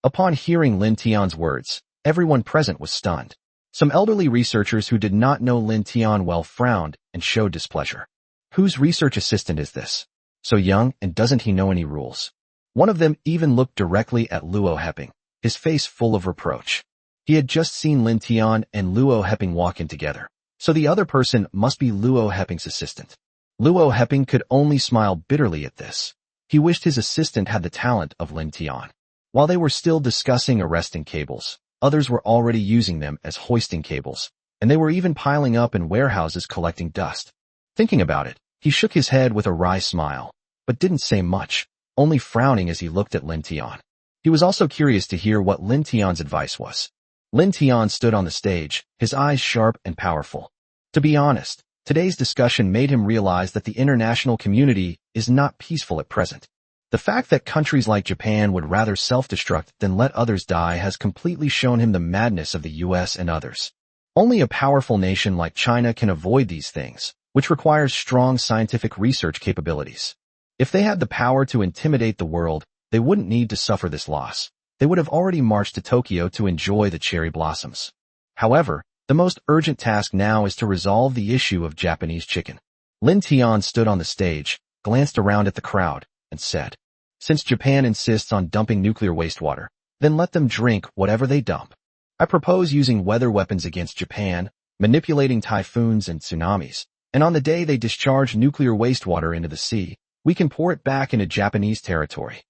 Upon hearing Lin Tian's words, everyone present was stunned. Some elderly researchers who did not know Lin Tian well frowned and showed displeasure. Whose research assistant is this? So young, and doesn't he know any rules? One of them even looked directly at Luo Heping, his face full of reproach. He had just seen Lin Tian and Luo Heping walk in together, so the other person must be Luo Heping's assistant. Luo Heping could only smile bitterly at this. He wished his assistant had the talent of Lin Tian. While they were still discussing arresting cables, others were already using them as hoisting cables, and they were even piling up in warehouses collecting dust. Thinking about it, he shook his head with a wry smile, but didn't say much, only frowning as he looked at Lin Tian. He was also curious to hear what Lin Tian's advice was. Lin Tian stood on the stage, his eyes sharp and powerful. To be honest, today's discussion made him realize that the international community is not peaceful at present. The fact that countries like Japan would rather self-destruct than let others die has completely shown him the madness of the US and others. Only a powerful nation like China can avoid these things, which requires strong scientific research capabilities. If they had the power to intimidate the world, they wouldn't need to suffer this loss. They would have already marched to Tokyo to enjoy the cherry blossoms. However, the most urgent task now is to resolve the issue of Japanese chicken. Lin Tian stood on the stage, glanced around at the crowd, and said, "Since Japan insists on dumping nuclear wastewater, then let them drink whatever they dump. I propose using weather weapons against Japan, manipulating typhoons and tsunamis, and on the day they discharge nuclear wastewater into the sea, we can pour it back into Japanese territory."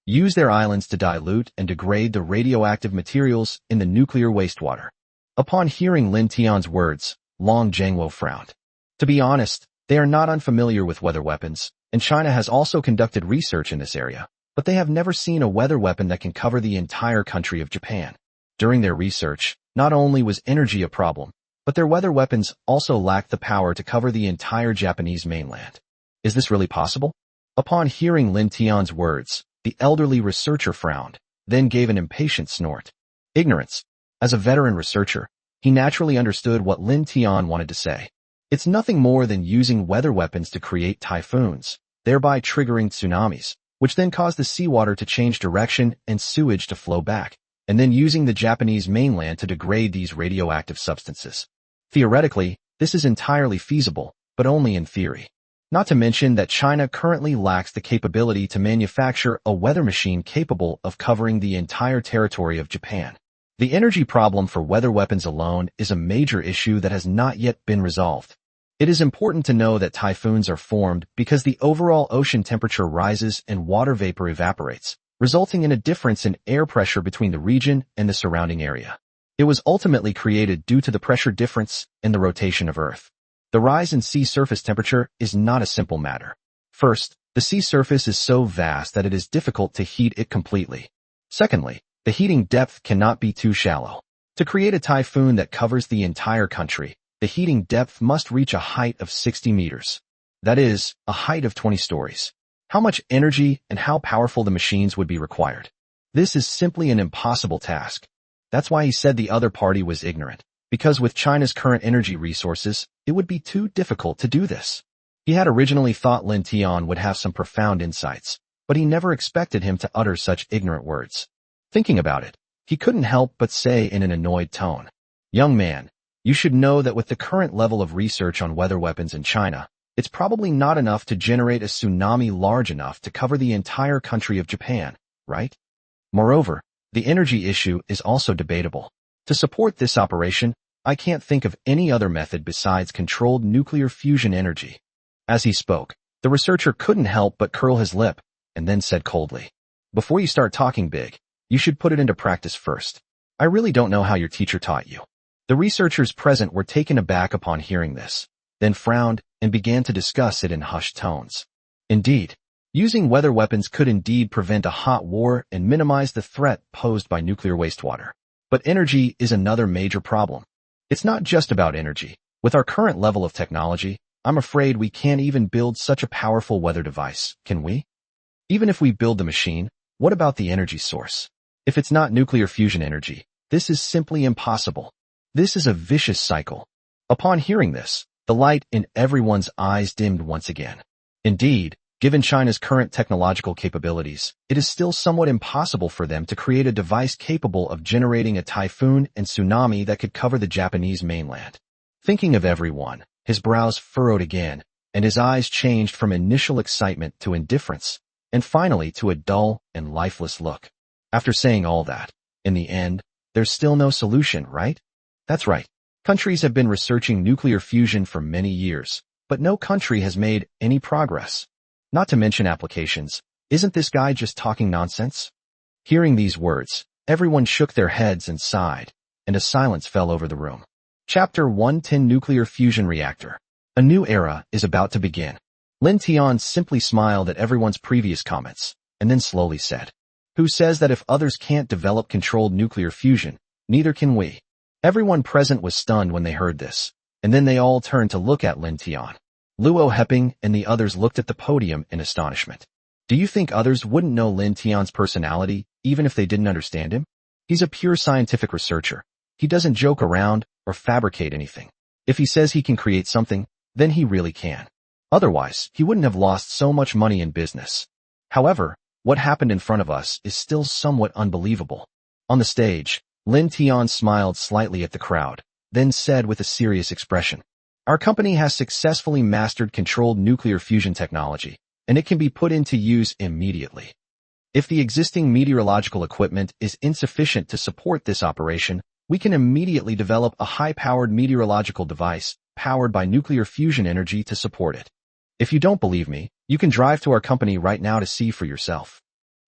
use their islands to dilute and degrade the radioactive materials in the nuclear wastewater. Upon hearing Lin Tian's words, Long Zhengguo frowned. To be honest, they are not unfamiliar with weather weapons, and China has also conducted research in this area, but they have never seen a weather weapon that can cover the entire country of Japan. During their research, not only was energy a problem, but their weather weapons also lacked the power to cover the entire Japanese mainland. Is this really possible? Upon hearing Lin Tian's words, the elderly researcher frowned, then gave an impatient snort. Ignorance. As a veteran researcher, he naturally understood what Lin Tian wanted to say. It's nothing more than using weather weapons to create typhoons, thereby triggering tsunamis, which then cause the seawater to change direction and sewage to flow back, and then using the Japanese mainland to degrade these radioactive substances. Theoretically, this is entirely feasible, but only in theory. Not to mention that China currently lacks the capability to manufacture a weather machine capable of covering the entire territory of Japan. The energy problem for weather weapons alone is a major issue that has not yet been resolved. It is important to know that typhoons are formed because the overall ocean temperature rises and water vapor evaporates, resulting in a difference in air pressure between the region and the surrounding area. It was ultimately created due to the pressure difference in the rotation of Earth. The rise in sea surface temperature is not a simple matter. First, the sea surface is so vast that it is difficult to heat it completely. Secondly, the heating depth cannot be too shallow. To create a typhoon that covers the entire country, the heating depth must reach a height of 60 meters. That is, a height of 20 stories. How much energy and how powerful the machines would be required? This is simply an impossible task. That's why he said the other party was ignorant, because with China's current energy resources, it would be too difficult to do this. He had originally thought Lin Tian would have some profound insights, but he never expected him to utter such ignorant words. Thinking about it, he couldn't help but say in an annoyed tone, "Young man, you should know that with the current level of research on weather weapons in China, it's probably not enough to generate a tsunami large enough to cover the entire country of Japan, right? Moreover, the energy issue is also debatable. To support this operation, I can't think of any other method besides controlled nuclear fusion energy." As he spoke, the researcher couldn't help but curl his lip, and then said coldly, "Before you start talking big, you should put it into practice first. I really don't know how your teacher taught you." The researchers present were taken aback upon hearing this, then frowned and began to discuss it in hushed tones. Indeed, using weather weapons could indeed prevent a hot war and minimize the threat posed by nuclear wastewater. But energy is another major problem. It's not just about energy. With our current level of technology, I'm afraid we can't even build such a powerful weather device, can we? Even if we build the machine, what about the energy source? If it's not nuclear fusion energy, this is simply impossible. This is a vicious cycle. Upon hearing this, the light in everyone's eyes dimmed once again. Indeed, given China's current technological capabilities, it is still somewhat impossible for them to create a device capable of generating a typhoon and tsunami that could cover the Japanese mainland. Thinking of everyone, his brows furrowed again, and his eyes changed from initial excitement to indifference, and finally to a dull and lifeless look. After saying all that, in the end, there's still no solution, right? That's right. Countries have been researching nuclear fusion for many years, but no country has made any progress. Not to mention applications. Isn't this guy just talking nonsense? Hearing these words, everyone shook their heads and sighed, and a silence fell over the room. Chapter 110 Nuclear Fusion Reactor. A new era is about to begin. Lin Tian simply smiled at everyone's previous comments, and then slowly said, "Who says that if others can't develop controlled nuclear fusion, neither can we?" Everyone present was stunned when they heard this, and then they all turned to look at Lin Tian. Luo Heping and the others looked at the podium in astonishment. Do you think others wouldn't know Lin Tian's personality, even if they didn't understand him? He's a pure scientific researcher. He doesn't joke around or fabricate anything. If he says he can create something, then he really can. Otherwise, he wouldn't have lost so much money in business. However, what happened in front of us is still somewhat unbelievable. On the stage, Lin Tian smiled slightly at the crowd, then said with a serious expression, "Our company has successfully mastered controlled nuclear fusion technology, and it can be put into use immediately. If the existing meteorological equipment is insufficient to support this operation, we can immediately develop a high-powered meteorological device powered by nuclear fusion energy to support it. If you don't believe me, you can drive to our company right now to see for yourself."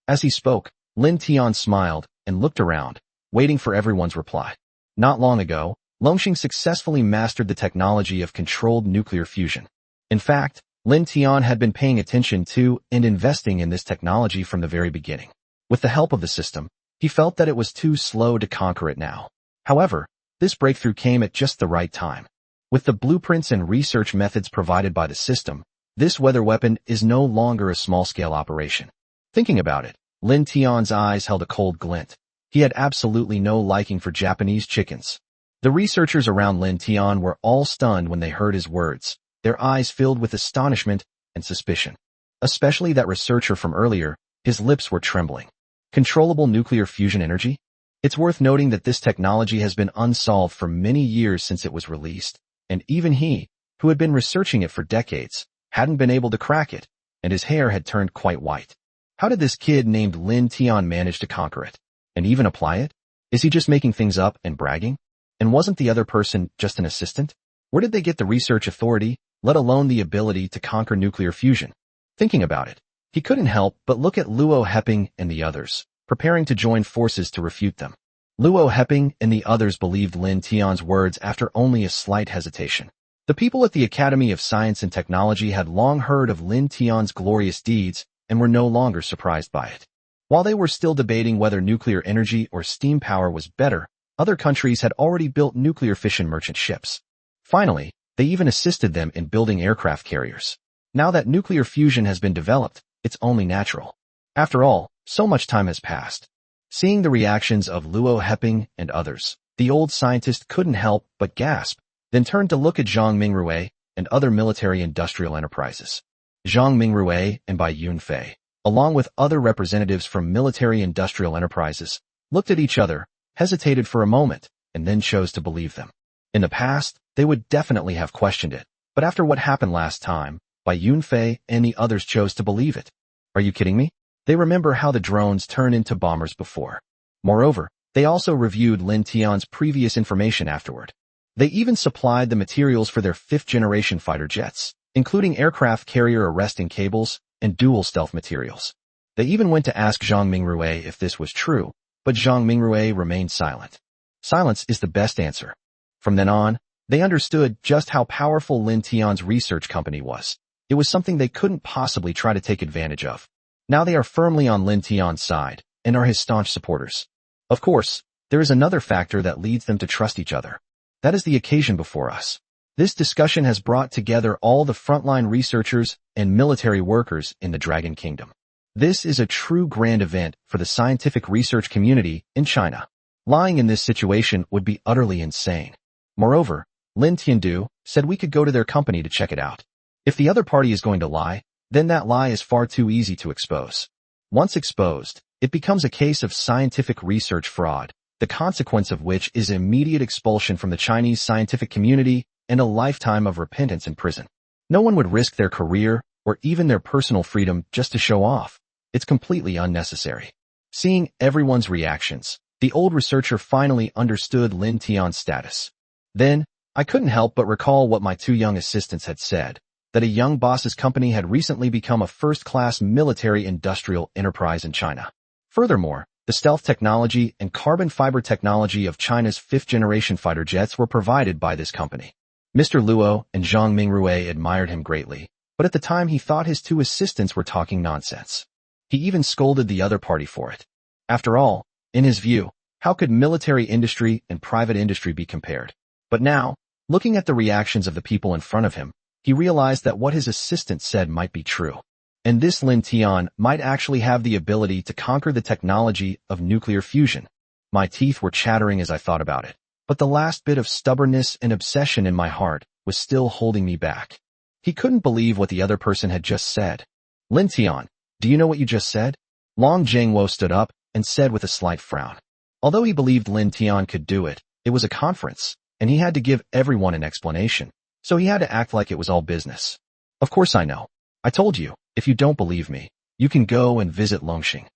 As he spoke, Lin Tian smiled and looked around, waiting for everyone's reply. Not long ago, Longxing successfully mastered the technology of controlled nuclear fusion. In fact, Lin Tian had been paying attention to and investing in this technology from the very beginning. With the help of the system, he felt that it was too slow to conquer it now. However, this breakthrough came at just the right time. With the blueprints and research methods provided by the system, this weather weapon is no longer a small-scale operation. Thinking about it, Lin Tian's eyes held a cold glint. He had absolutely no liking for Japanese chickens. The researchers around Lin Tian were all stunned when they heard his words, their eyes filled with astonishment and suspicion. Especially that researcher from earlier, his lips were trembling. Controllable nuclear fusion energy? It's worth noting that this technology has been unsolved for many years since it was released, and even he, who had been researching it for decades, hadn't been able to crack it, and his hair had turned quite white. How did this kid named Lin Tian manage to conquer it? And even apply it? Is he just making things up and bragging? And wasn't the other person just an assistant? Where did they get the research authority, let alone the ability to conquer nuclear fusion? Thinking about it, he couldn't help but look at Luo Heping and the others, preparing to join forces to refute them. Luo Heping and the others believed Lin Tian's words after only a slight hesitation. The people at the Academy of Science and Technology had long heard of Lin Tian's glorious deeds and were no longer surprised by it. While they were still debating whether nuclear energy or steam power was better, other countries had already built nuclear fission merchant ships. Finally, they even assisted them in building aircraft carriers. Now that nuclear fusion has been developed, it's only natural. After all, so much time has passed. Seeing the reactions of Luo Heping and others, the old scientist couldn't help but gasp, then turned to look at Zhang Mingrui and other military-industrial enterprises. Zhang Mingrui and Bai Yunfei, along with other representatives from military-industrial enterprises, looked at each other, hesitated for a moment, and then chose to believe them. In the past, they would definitely have questioned it, but after what happened last time, Bai Yunfei and the others chose to believe it. Are you kidding me? They remember how the drones turned into bombers before. Moreover, they also reviewed Lin Tian's previous information afterward. They even supplied the materials for their 5th-generation fighter jets, including aircraft carrier arresting cables and dual stealth materials. They even went to ask Zhang Mingrui if this was true, but Zhang Mingrui remained silent. Silence is the best answer. From then on, they understood just how powerful Lin Tian's research company was. It was something they couldn't possibly try to take advantage of. Now they are firmly on Lin Tian's side and are his staunch supporters. Of course, there is another factor that leads them to trust each other. That is the occasion before us. This discussion has brought together all the frontline researchers and military workers in the Dragon Kingdom. This is a true grand event for the scientific research community in China. Lying in this situation would be utterly insane. Moreover, Lin Tiandu said we could go to their company to check it out. If the other party is going to lie, then that lie is far too easy to expose. Once exposed, it becomes a case of scientific research fraud, the consequence of which is immediate expulsion from the Chinese scientific community and a lifetime of repentance in prison. No one would risk their career or even their personal freedom just to show off. It's completely unnecessary. Seeing everyone's reactions, the old researcher finally understood Lin Tian's status. Then, I couldn't help but recall what my 2 young assistants had said, that a young boss's company had recently become a first-class military-industrial enterprise in China. Furthermore, the stealth technology and carbon fiber technology of China's 5th-generation fighter jets were provided by this company. Mr. Luo and Zhang Mingrui admired him greatly, but at the time he thought his 2 assistants were talking nonsense. He even scolded the other party for it. After all, in his view, how could military industry and private industry be compared? But now, looking at the reactions of the people in front of him, he realized that what his assistant said might be true. And this Lin Tian might actually have the ability to conquer the technology of nuclear fusion. My teeth were chattering as I thought about it, but the last bit of stubbornness and obsession in my heart was still holding me back. He couldn't believe what the other person had just said. Lin Tian, do you know what you just said? Long Zhengwo stood up and said with a slight frown. Although he believed Lin Tian could do it, it was a conference, and he had to give everyone an explanation. So he had to act like it was all business. Of course I know. I told you, if you don't believe me, you can go and visit Longxing.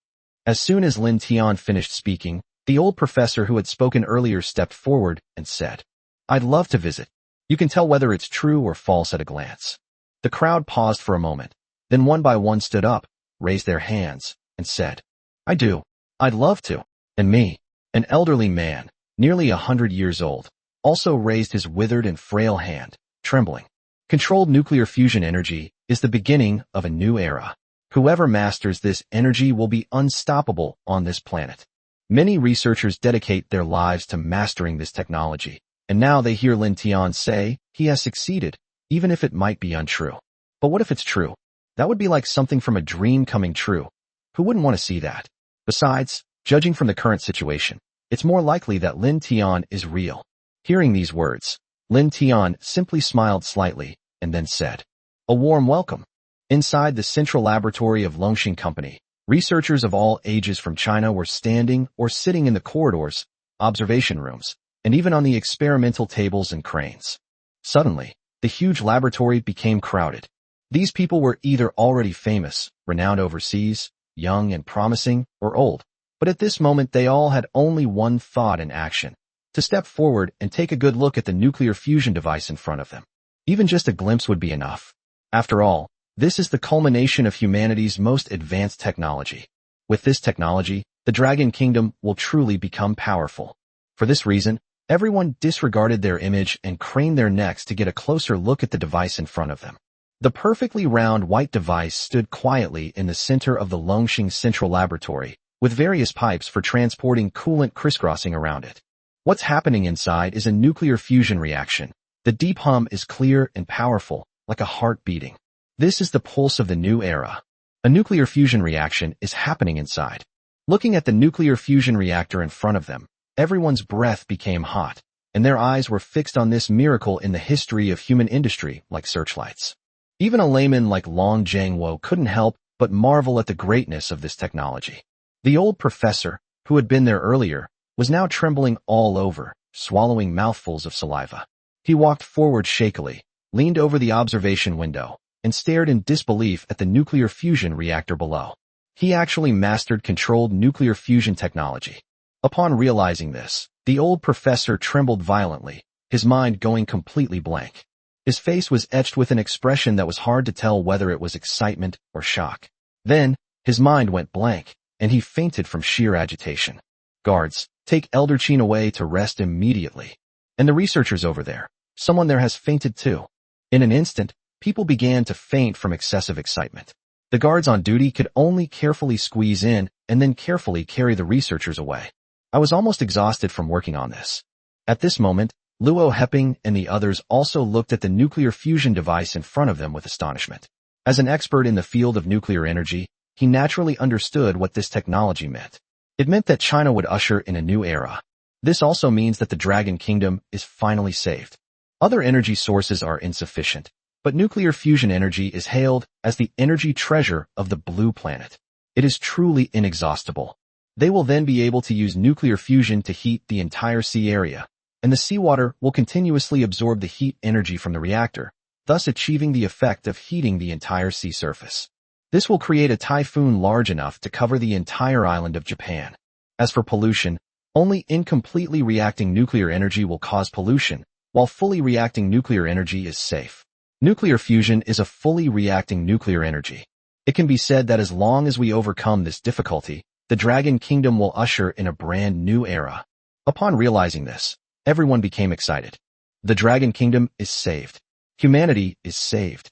As soon as Lin Tian finished speaking, the old professor who had spoken earlier stepped forward and said, I'd love to visit. You can tell whether it's true or false at a glance. The crowd paused for a moment. Then one by one stood up, raised their hands, and said, I do. I'd love to. And me, an elderly man, nearly 100 years old, also raised his withered and frail hand, trembling. Controlled nuclear fusion energy is the beginning of a new era. Whoever masters this energy will be unstoppable on this planet. Many researchers dedicate their lives to mastering this technology, and now they hear Lin Tian say he has succeeded, even if it might be untrue. But what if it's true? That would be like something from a dream coming true. Who wouldn't want to see that? Besides, judging from the current situation, it's more likely that Lin Tian is real. Hearing these words, Lin Tian simply smiled slightly and then said, "A warm welcome." Inside the central laboratory of Longxing Company, researchers of all ages from China were standing or sitting in the corridors, observation rooms, and even on the experimental tables and cranes. Suddenly, the huge laboratory became crowded. These people were either already famous, renowned overseas, young and promising, or old. But at this moment they all had only one thought in action: to step forward and take a good look at the nuclear fusion device in front of them. Even just a glimpse would be enough. After all, this is the culmination of humanity's most advanced technology. With this technology, the Dragon Kingdom will truly become powerful. For this reason, everyone disregarded their image and craned their necks to get a closer look at the device in front of them. The perfectly round white device stood quietly in the center of the Longxing Central Laboratory, with various pipes for transporting coolant crisscrossing around it. What's happening inside is a nuclear fusion reaction. The deep hum is clear and powerful, like a heart beating. This is the pulse of the new era. A nuclear fusion reaction is happening inside. Looking at the nuclear fusion reactor in front of them, everyone's breath became hot, and their eyes were fixed on this miracle in the history of human industry like searchlights. Even a layman like Long Jiangwo couldn't help but marvel at the greatness of this technology. The old professor, who had been there earlier, was now trembling all over, swallowing mouthfuls of saliva. He walked forward shakily, leaned over the observation window, and stared in disbelief at the nuclear fusion reactor below. He actually mastered controlled nuclear fusion technology. Upon realizing this, the old professor trembled violently, his mind going completely blank. His face was etched with an expression that was hard to tell whether it was excitement or shock. Then, his mind went blank, and he fainted from sheer agitation. "Guards, take Elder Qin away to rest immediately. And the researchers over there, someone there has fainted too." In an instant, people began to faint from excessive excitement. The guards on duty could only carefully squeeze in and then carefully carry the researchers away. I was almost exhausted from working on this. At this moment, Luo Heping and the others also looked at the nuclear fusion device in front of them with astonishment. As an expert in the field of nuclear energy, he naturally understood what this technology meant. It meant that China would usher in a new era. This also means that the Dragon Kingdom is finally saved. Other energy sources are insufficient, but nuclear fusion energy is hailed as the energy treasure of the Blue Planet. It is truly inexhaustible. They will then be able to use nuclear fusion to heat the entire sea area, and the seawater will continuously absorb the heat energy from the reactor, thus achieving the effect of heating the entire sea surface. This will create a typhoon large enough to cover the entire island of Japan. As for pollution, only incompletely reacting nuclear energy will cause pollution, while fully reacting nuclear energy is safe. Nuclear fusion is a fully reacting nuclear energy. It can be said that as long as we overcome this difficulty, the Dragon Kingdom will usher in a brand new era. Upon realizing this, everyone became excited. The Dragon Kingdom is saved. Humanity is saved.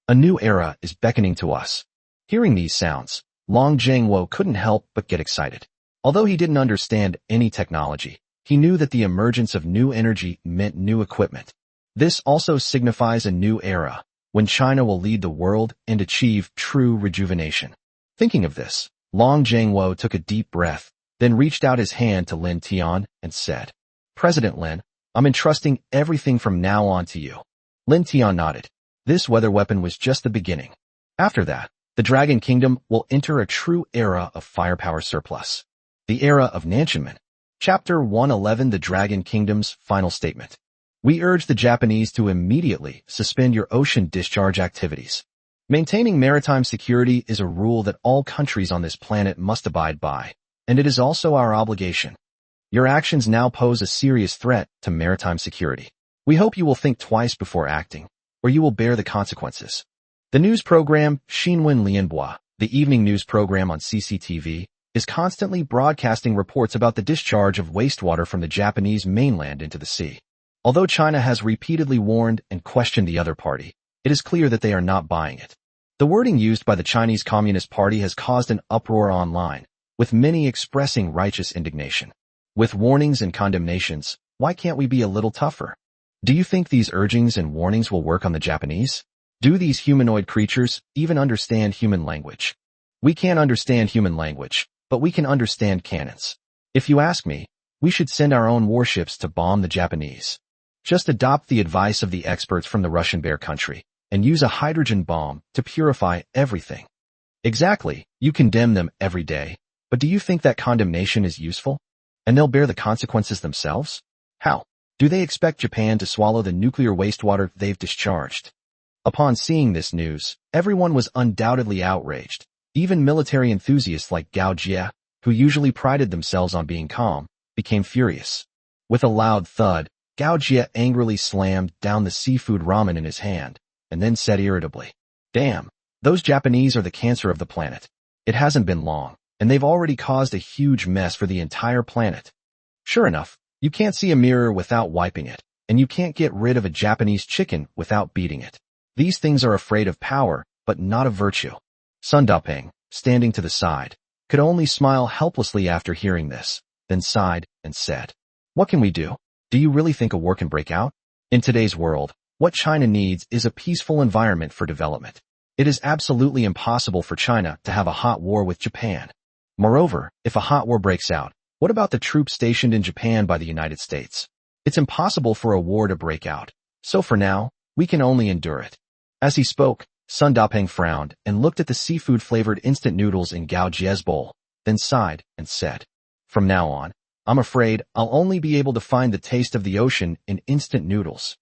A new era is beckoning to us. Hearing these sounds, Long Jiangwo couldn't help but get excited. Although he didn't understand any technology, he knew that the emergence of new energy meant new equipment. This also signifies a new era, when China will lead the world and achieve true rejuvenation. Thinking of this, Long Jiangwo took a deep breath, then reached out his hand to Lin Tian and said, "President Lin, I'm entrusting everything from now on to you." Lin Tian nodded. This weather weapon was just the beginning. After that, the Dragon Kingdom will enter a true era of firepower surplus. The era of Nanshanmen. Chapter 111: The Dragon Kingdom's Final Statement. We urge the Japanese to immediately suspend your ocean discharge activities. Maintaining maritime security is a rule that all countries on this planet must abide by, and it is also our obligation. Your actions now pose a serious threat to maritime security. We hope you will think twice before acting, or you will bear the consequences. The news program Xinwen Lianhua, the evening news program on CCTV, is constantly broadcasting reports about the discharge of wastewater from the Japanese mainland into the sea. Although China has repeatedly warned and questioned the other party, it is clear that they are not buying it. The wording used by the Chinese Communist Party has caused an uproar online, with many expressing righteous indignation. With warnings and condemnations, why can't we be a little tougher? Do you think these urgings and warnings will work on the Japanese? Do these humanoid creatures even understand human language? We can't understand human language, but we can understand cannons. If you ask me, we should send our own warships to bomb the Japanese. Just adopt the advice of the experts from the Russian Bear country and use a hydrogen bomb to purify everything. Exactly, you condemn them every day, but do you think that condemnation is useful? And they'll bear the consequences themselves? How? Do they expect Japan to swallow the nuclear wastewater they've discharged? Upon seeing this news, everyone was undoubtedly outraged. Even military enthusiasts like Gao Jie, who usually prided themselves on being calm, became furious. With a loud thud, Gao Jie angrily slammed down the seafood ramen in his hand, and then said irritably, "Damn, those Japanese are the cancer of the planet. It hasn't been long, and they've already caused a huge mess for the entire planet." Sure enough, you can't see a mirror without wiping it, and you can't get rid of a Japanese chicken without beating it. These things are afraid of power, but not of virtue. Sun Dapeng, standing to the side, could only smile helplessly after hearing this, then sighed and said, "What can we do? Do you really think a war can break out? In today's world, what China needs is a peaceful environment for development. It is absolutely impossible for China to have a hot war with Japan. Moreover, if a hot war breaks out, what about the troops stationed in Japan by the United States? It's impossible for a war to break out, so for now, we can only endure it." As he spoke, Sun Dapeng frowned and looked at the seafood-flavored instant noodles in Gao Jie's bowl, then sighed and said, "From now on, I'm afraid I'll only be able to find the taste of the ocean in instant noodles."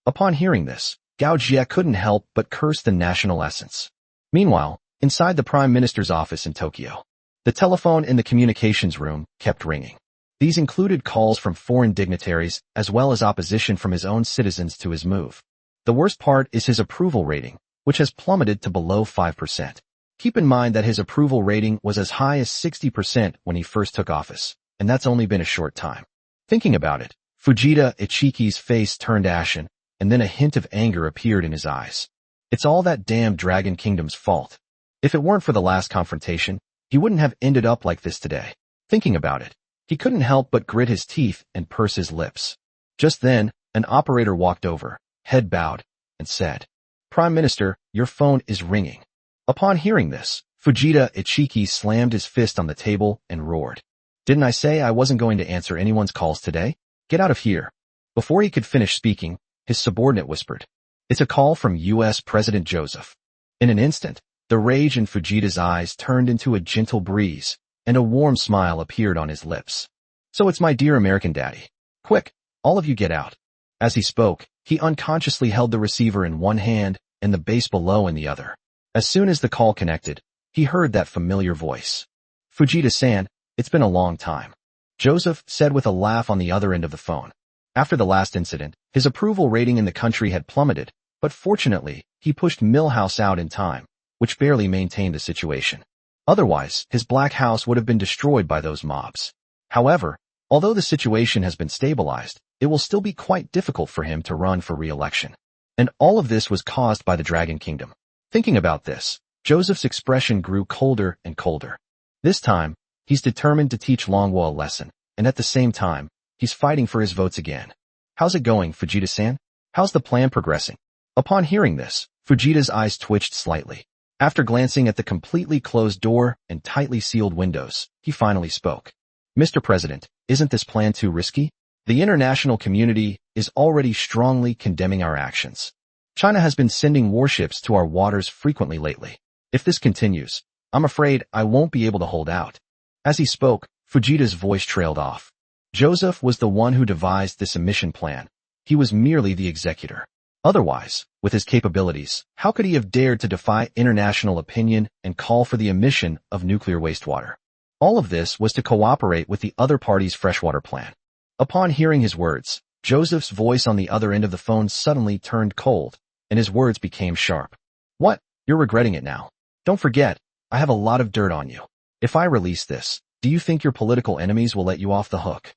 Upon hearing this, Gao Jie couldn't help but curse the national essence. Meanwhile, inside the Prime Minister's office in Tokyo, the telephone in the communications room kept ringing. These included calls from foreign dignitaries as well as opposition from his own citizens to his move. The worst part is his approval rating, which has plummeted to below 5%. Keep in mind that his approval rating was as high as 60% when he first took office, and that's only been a short time. Thinking about it, Fujita Ichiki's face turned ashen, and then a hint of anger appeared in his eyes. It's all that damn Dragon Kingdom's fault. If it weren't for the last confrontation, he wouldn't have ended up like this today. Thinking about it, he couldn't help but grit his teeth and purse his lips. Just then, an operator walked over, head bowed, and said, "Prime Minister, your phone is ringing." Upon hearing this, Fujita Ichiki slammed his fist on the table and roared, "Didn't I say I wasn't going to answer anyone's calls today? Get out of here." Before he could finish speaking, his subordinate whispered, "It's a call from U.S. President Joseph." In an instant, the rage in Fujita's eyes turned into a gentle breeze, and a warm smile appeared on his lips. "So it's my dear American daddy. Quick, all of you get out." As he spoke, he unconsciously held the receiver in one hand and the base below in the other. As soon as the call connected, he heard that familiar voice. "Fujita-san, it's been a long time," Joseph said with a laugh on the other end of the phone. After the last incident, his approval rating in the country had plummeted, but fortunately, he pushed Milhouse out in time, which barely maintained the situation. Otherwise, his Black House would have been destroyed by those mobs. However, although the situation has been stabilized, it will still be quite difficult for him to run for re-election. And all of this was caused by the Dragon Kingdom. Thinking about this, Joseph's expression grew colder and colder. This time, he's determined to teach Longwo a lesson, and at the same time, he's fighting for his votes again. "How's it going, Fujita-san? How's the plan progressing?" Upon hearing this, Fujita's eyes twitched slightly. After glancing at the completely closed door and tightly sealed windows, he finally spoke. "Mr. President, isn't this plan too risky? The international community is already strongly condemning our actions. China has been sending warships to our waters frequently lately. If this continues, I'm afraid I won't be able to hold out." As he spoke, Fujita's voice trailed off. Joseph was the one who devised this emission plan. He was merely the executor. Otherwise, with his capabilities, how could he have dared to defy international opinion and call for the emission of nuclear wastewater? All of this was to cooperate with the other party's freshwater plan. Upon hearing his words, Joseph's voice on the other end of the phone suddenly turned cold, and his words became sharp. "What? You're regretting it now? Don't forget, I have a lot of dirt on you. If I release this, do you think your political enemies will let you off the hook?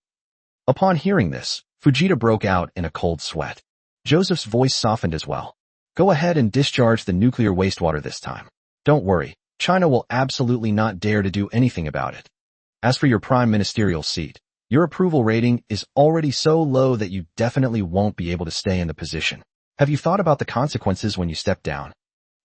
Upon hearing this, Fujita broke out in a cold sweat. Joseph's voice softened as well. Go ahead and discharge the nuclear wastewater this time. Don't worry, China will absolutely not dare to do anything about it. As for your prime ministerial seat, your approval rating is already so low that you definitely won't be able to stay in the position. Have you thought about the consequences when you step down?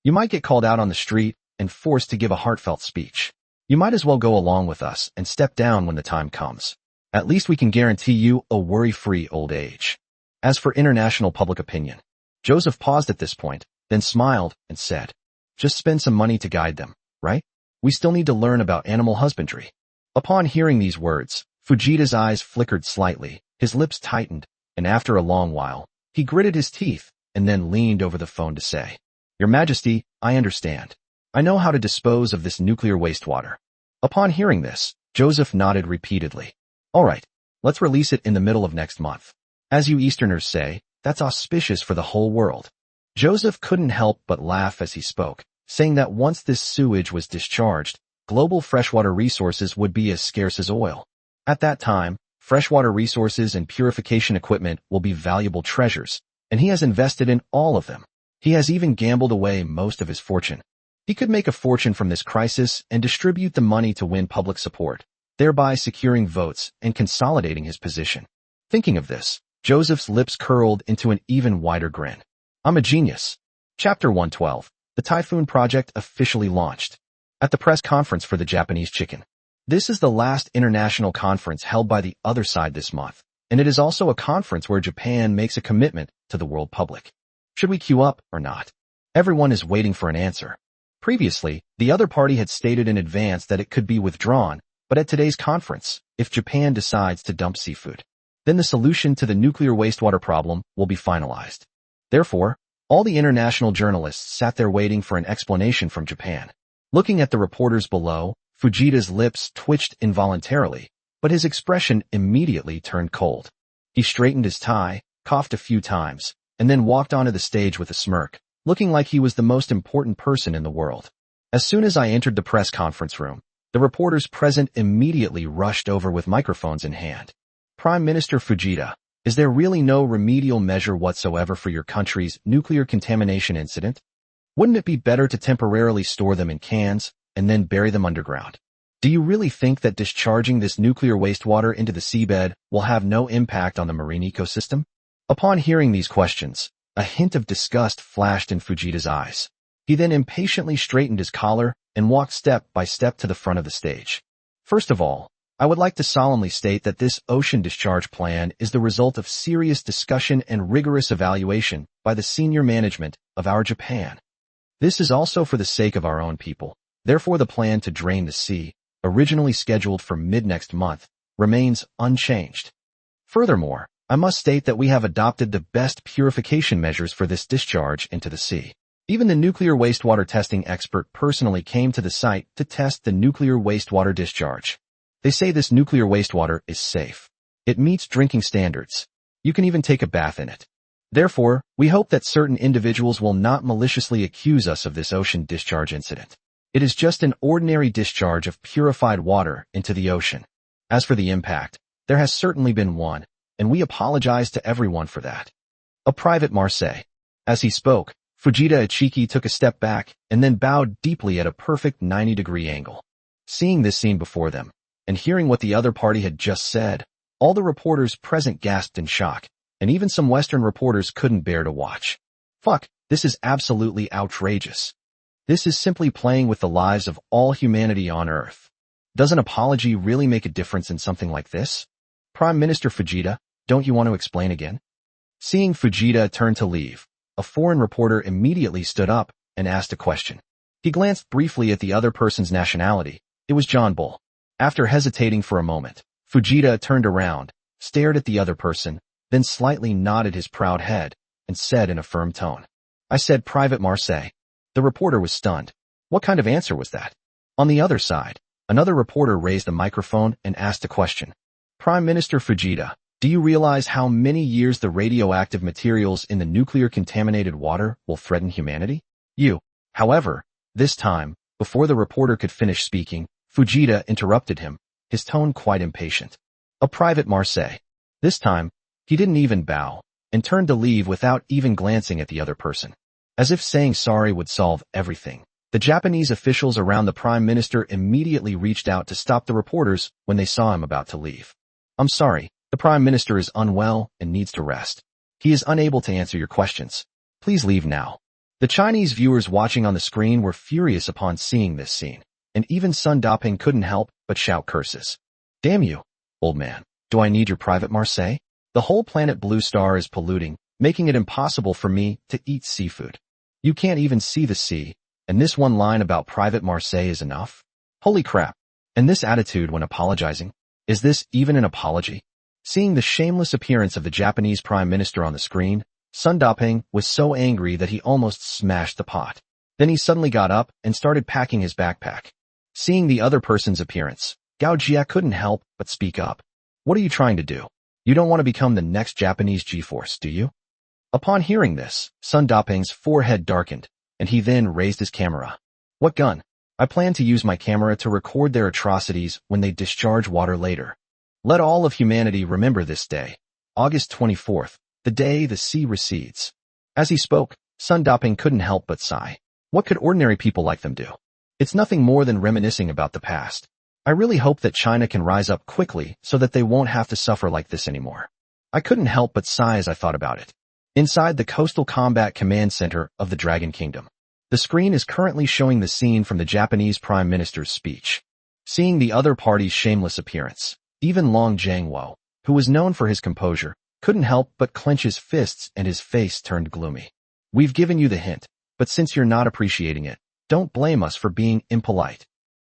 You might get called out on the street and forced to give a heartfelt speech. You might as well go along with us and step down when the time comes. At least we can guarantee you a worry-free old age. As for international public opinion, Joseph paused at this point, then smiled and said, just spend some money to guide them, right? We still need to learn about animal husbandry. Upon hearing these words, Fujita's eyes flickered slightly, his lips tightened, and after a long while, he gritted his teeth and then leaned over the phone to say, Your Majesty, I understand. I know how to dispose of this nuclear wastewater. Upon hearing this, Joseph nodded repeatedly. All right, let's release it in the middle of next month. As you Easterners say, that's auspicious for the whole world. Joseph couldn't help but laugh as he spoke, saying that once this sewage was discharged, global freshwater resources would be as scarce as oil. At that time, freshwater resources and purification equipment will be valuable treasures, and he has invested in all of them. He has even gambled away most of his fortune. He could make a fortune from this crisis and distribute the money to win public support, thereby securing votes and consolidating his position. Thinking of this, Joseph's lips curled into an even wider grin. I'm a genius. Chapter 112. The Typhoon Project officially launched. At the press conference for the Japanese chicken. This is the last international conference held by the other side this month, and it is also a conference where Japan makes a commitment to the world public. Should we queue up or not? Everyone is waiting for an answer. Previously, the other party had stated in advance that it could be withdrawn, but at today's conference, if Japan decides to dump seafood, then the solution to the nuclear wastewater problem will be finalized. Therefore, all the international journalists sat there waiting for an explanation from Japan. Looking at the reporters below, Fujita's lips twitched involuntarily, but his expression immediately turned cold. He straightened his tie, coughed a few times, and then walked onto the stage with a smirk, looking like he was the most important person in the world. As soon as I entered the press conference room, the reporters present immediately rushed over with microphones in hand. Prime Minister Fujita, is there really no remedial measure whatsoever for your country's nuclear contamination incident? Wouldn't it be better to temporarily store them in cans and then bury them underground? Do you really think that discharging this nuclear wastewater into the seabed will have no impact on the marine ecosystem? Upon hearing these questions, a hint of disgust flashed in Fujita's eyes. He then impatiently straightened his collar and walked step by step to the front of the stage. First of all, I would like to solemnly state that this ocean discharge plan is the result of serious discussion and rigorous evaluation by the senior management of our Japan. This is also for the sake of our own people. Therefore, the plan to drain the sea, originally scheduled for mid-next month, remains unchanged. Furthermore, I must state that we have adopted the best purification measures for this discharge into the sea. Even the nuclear wastewater testing expert personally came to the site to test the nuclear wastewater discharge. They say this nuclear wastewater is safe. It meets drinking standards. You can even take a bath in it. Therefore, we hope that certain individuals will not maliciously accuse us of this ocean discharge incident. It is just an ordinary discharge of purified water into the ocean. As for the impact, there has certainly been one, and we apologize to everyone for that. A Private Marseille. As he spoke, Fujita Ichiki took a step back and then bowed deeply at a perfect 90-degree angle. Seeing this scene before them, and hearing what the other party had just said, all the reporters present gasped in shock, and even some Western reporters couldn't bear to watch. Fuck, this is absolutely outrageous. This is simply playing with the lives of all humanity on Earth. Does an apology really make a difference in something like this? Prime Minister Fujita, don't you want to explain again? Seeing Fujita turn to leave, a foreign reporter immediately stood up and asked a question. He glanced briefly at the other person's nationality. It was John Bull. After hesitating for a moment, Fujita turned around, stared at the other person, then slightly nodded his proud head, and said in a firm tone, I said Private Marseille. The reporter was stunned. What kind of answer was that? On the other side, another reporter raised a microphone and asked a question. Prime Minister Fujita, do you realize how many years the radioactive materials in the nuclear contaminated water will threaten humanity? However, this time, before the reporter could finish speaking, Fujita interrupted him, his tone quite impatient. A private Marseille. This time, he didn't even bow, and turned to leave without even glancing at the other person. As if saying sorry would solve everything. The Japanese officials around the Prime Minister immediately reached out to stop the reporters when they saw him about to leave. I'm sorry, the Prime Minister is unwell and needs to rest. He is unable to answer your questions. Please leave now. The Chinese viewers watching on the screen were furious upon seeing this scene, and even Sun Daping couldn't help but shout curses. Damn you, old man. Do I need your private Marseille? The whole planet Blue Star is polluting, making it impossible for me to eat seafood. You can't even see the sea, and this one line about private Marseille is enough? Holy crap. And this attitude when apologizing? Is this even an apology? Seeing the shameless appearance of the Japanese Prime Minister on the screen, Sun Daping was so angry that he almost smashed the pot. Then he suddenly got up and started packing his backpack. Seeing the other person's appearance, Gao Jia couldn't help but speak up. What are you trying to do? You don't want to become the next Japanese G-Force, do you? Upon hearing this, Sun Daping's forehead darkened, and he then raised his camera. What gun? I plan to use my camera to record their atrocities when they discharge water later. Let all of humanity remember this day, August 24th, the day the sea recedes. As he spoke, Sun Daping couldn't help but sigh. What could ordinary people like them do? It's nothing more than reminiscing about the past. I really hope that China can rise up quickly so that they won't have to suffer like this anymore. I couldn't help but sigh as I thought about it. Inside the Coastal Combat Command Center of the Dragon Kingdom, the screen is currently showing the scene from the Japanese Prime Minister's speech. Seeing the other party's shameless appearance, even Long Jiangwo, who was known for his composure, couldn't help but clench his fists and his face turned gloomy. We've given you the hint, but since you're not appreciating it, don't blame us for being impolite.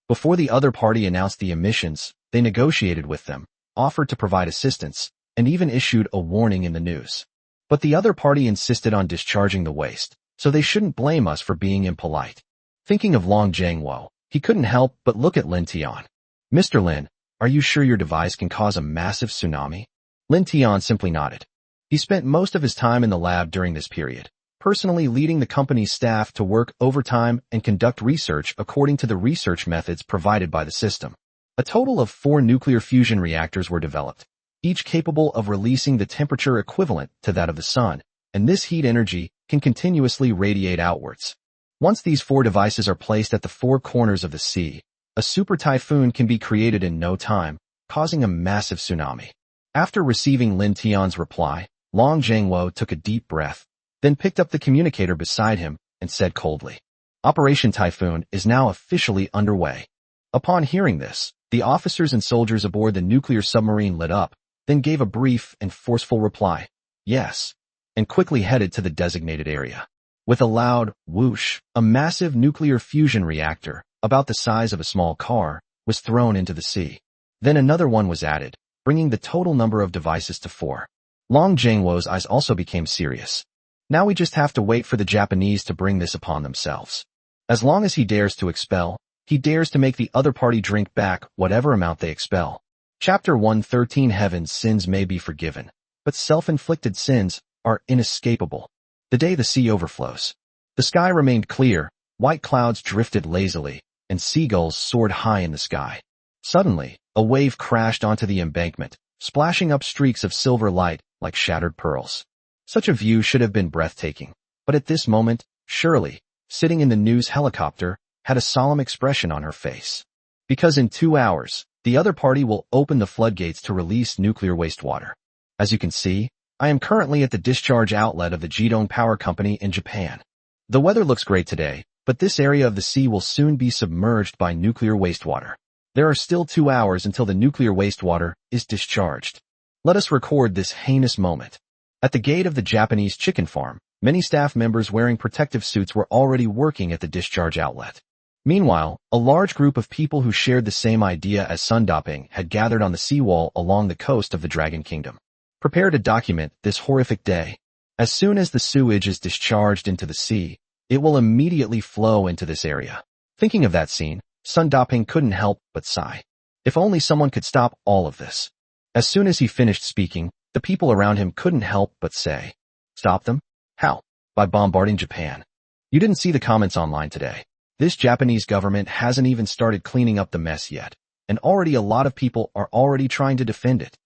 Before the other party announced the emissions, they negotiated with them, offered to provide assistance, and even issued a warning in the news. But the other party insisted on discharging the waste, so they shouldn't blame us for being impolite. Thinking of Long Jiangwo, he couldn't help but look at Lin Tian. Mr. Lin, are you sure your device can cause a massive tsunami? Lin Tian simply nodded. He spent most of his time in the lab during this period, personally leading the company's staff to work overtime and conduct research according to the research methods provided by the system. A total of 4 nuclear fusion reactors were developed, each capable of releasing the temperature equivalent to that of the sun, and this heat energy can continuously radiate outwards. Once these 4 devices are placed at the 4 corners of the sea, a super typhoon can be created in no time, causing a massive tsunami. After receiving Lin Tian's reply, Long Jiangwo took a deep breath, then picked up the communicator beside him and said coldly, Operation Typhoon is now officially underway. Upon hearing this, the officers and soldiers aboard the nuclear submarine lit up, then gave a brief and forceful reply, yes, and quickly headed to the designated area. With a loud whoosh, a massive nuclear fusion reactor, about the size of a small car, was thrown into the sea. Then another one was added, bringing the total number of devices to 4. Long Jiangwo's eyes also became serious. Now we just have to wait for the Japanese to bring this upon themselves. As long as he dares to expel, he dares to make the other party drink back whatever amount they expel. Chapter 113 Heaven's sins may be forgiven, but self-inflicted sins are inescapable. The day the sea overflows. The sky remained clear, white clouds drifted lazily, and seagulls soared high in the sky. Suddenly, a wave crashed onto the embankment, splashing up streaks of silver light like shattered pearls. Such a view should have been breathtaking, but at this moment, Shirley, sitting in the news helicopter, had a solemn expression on her face. Because in 2 hours, the other party will open the floodgates to release nuclear wastewater. As you can see, I am currently at the discharge outlet of the Jidong Power Company in Japan. The weather looks great today, but this area of the sea will soon be submerged by nuclear wastewater. There are still 2 hours until the nuclear wastewater is discharged. Let us record this heinous moment. At the gate of the Japanese chicken farm, many staff members wearing protective suits were already working at the discharge outlet. Meanwhile, a large group of people who shared the same idea as Sun Daping had gathered on the seawall along the coast of the Dragon Kingdom. Prepare to document this horrific day. As soon as the sewage is discharged into the sea, it will immediately flow into this area. Thinking of that scene, Sun Daping couldn't help but sigh. If only someone could stop all of this. As soon as he finished speaking, the people around him couldn't help but say, Stop them? How? By bombarding Japan. You didn't see the comments online today. This Japanese government hasn't even started cleaning up the mess yet, and already a lot of people are already trying to defend it.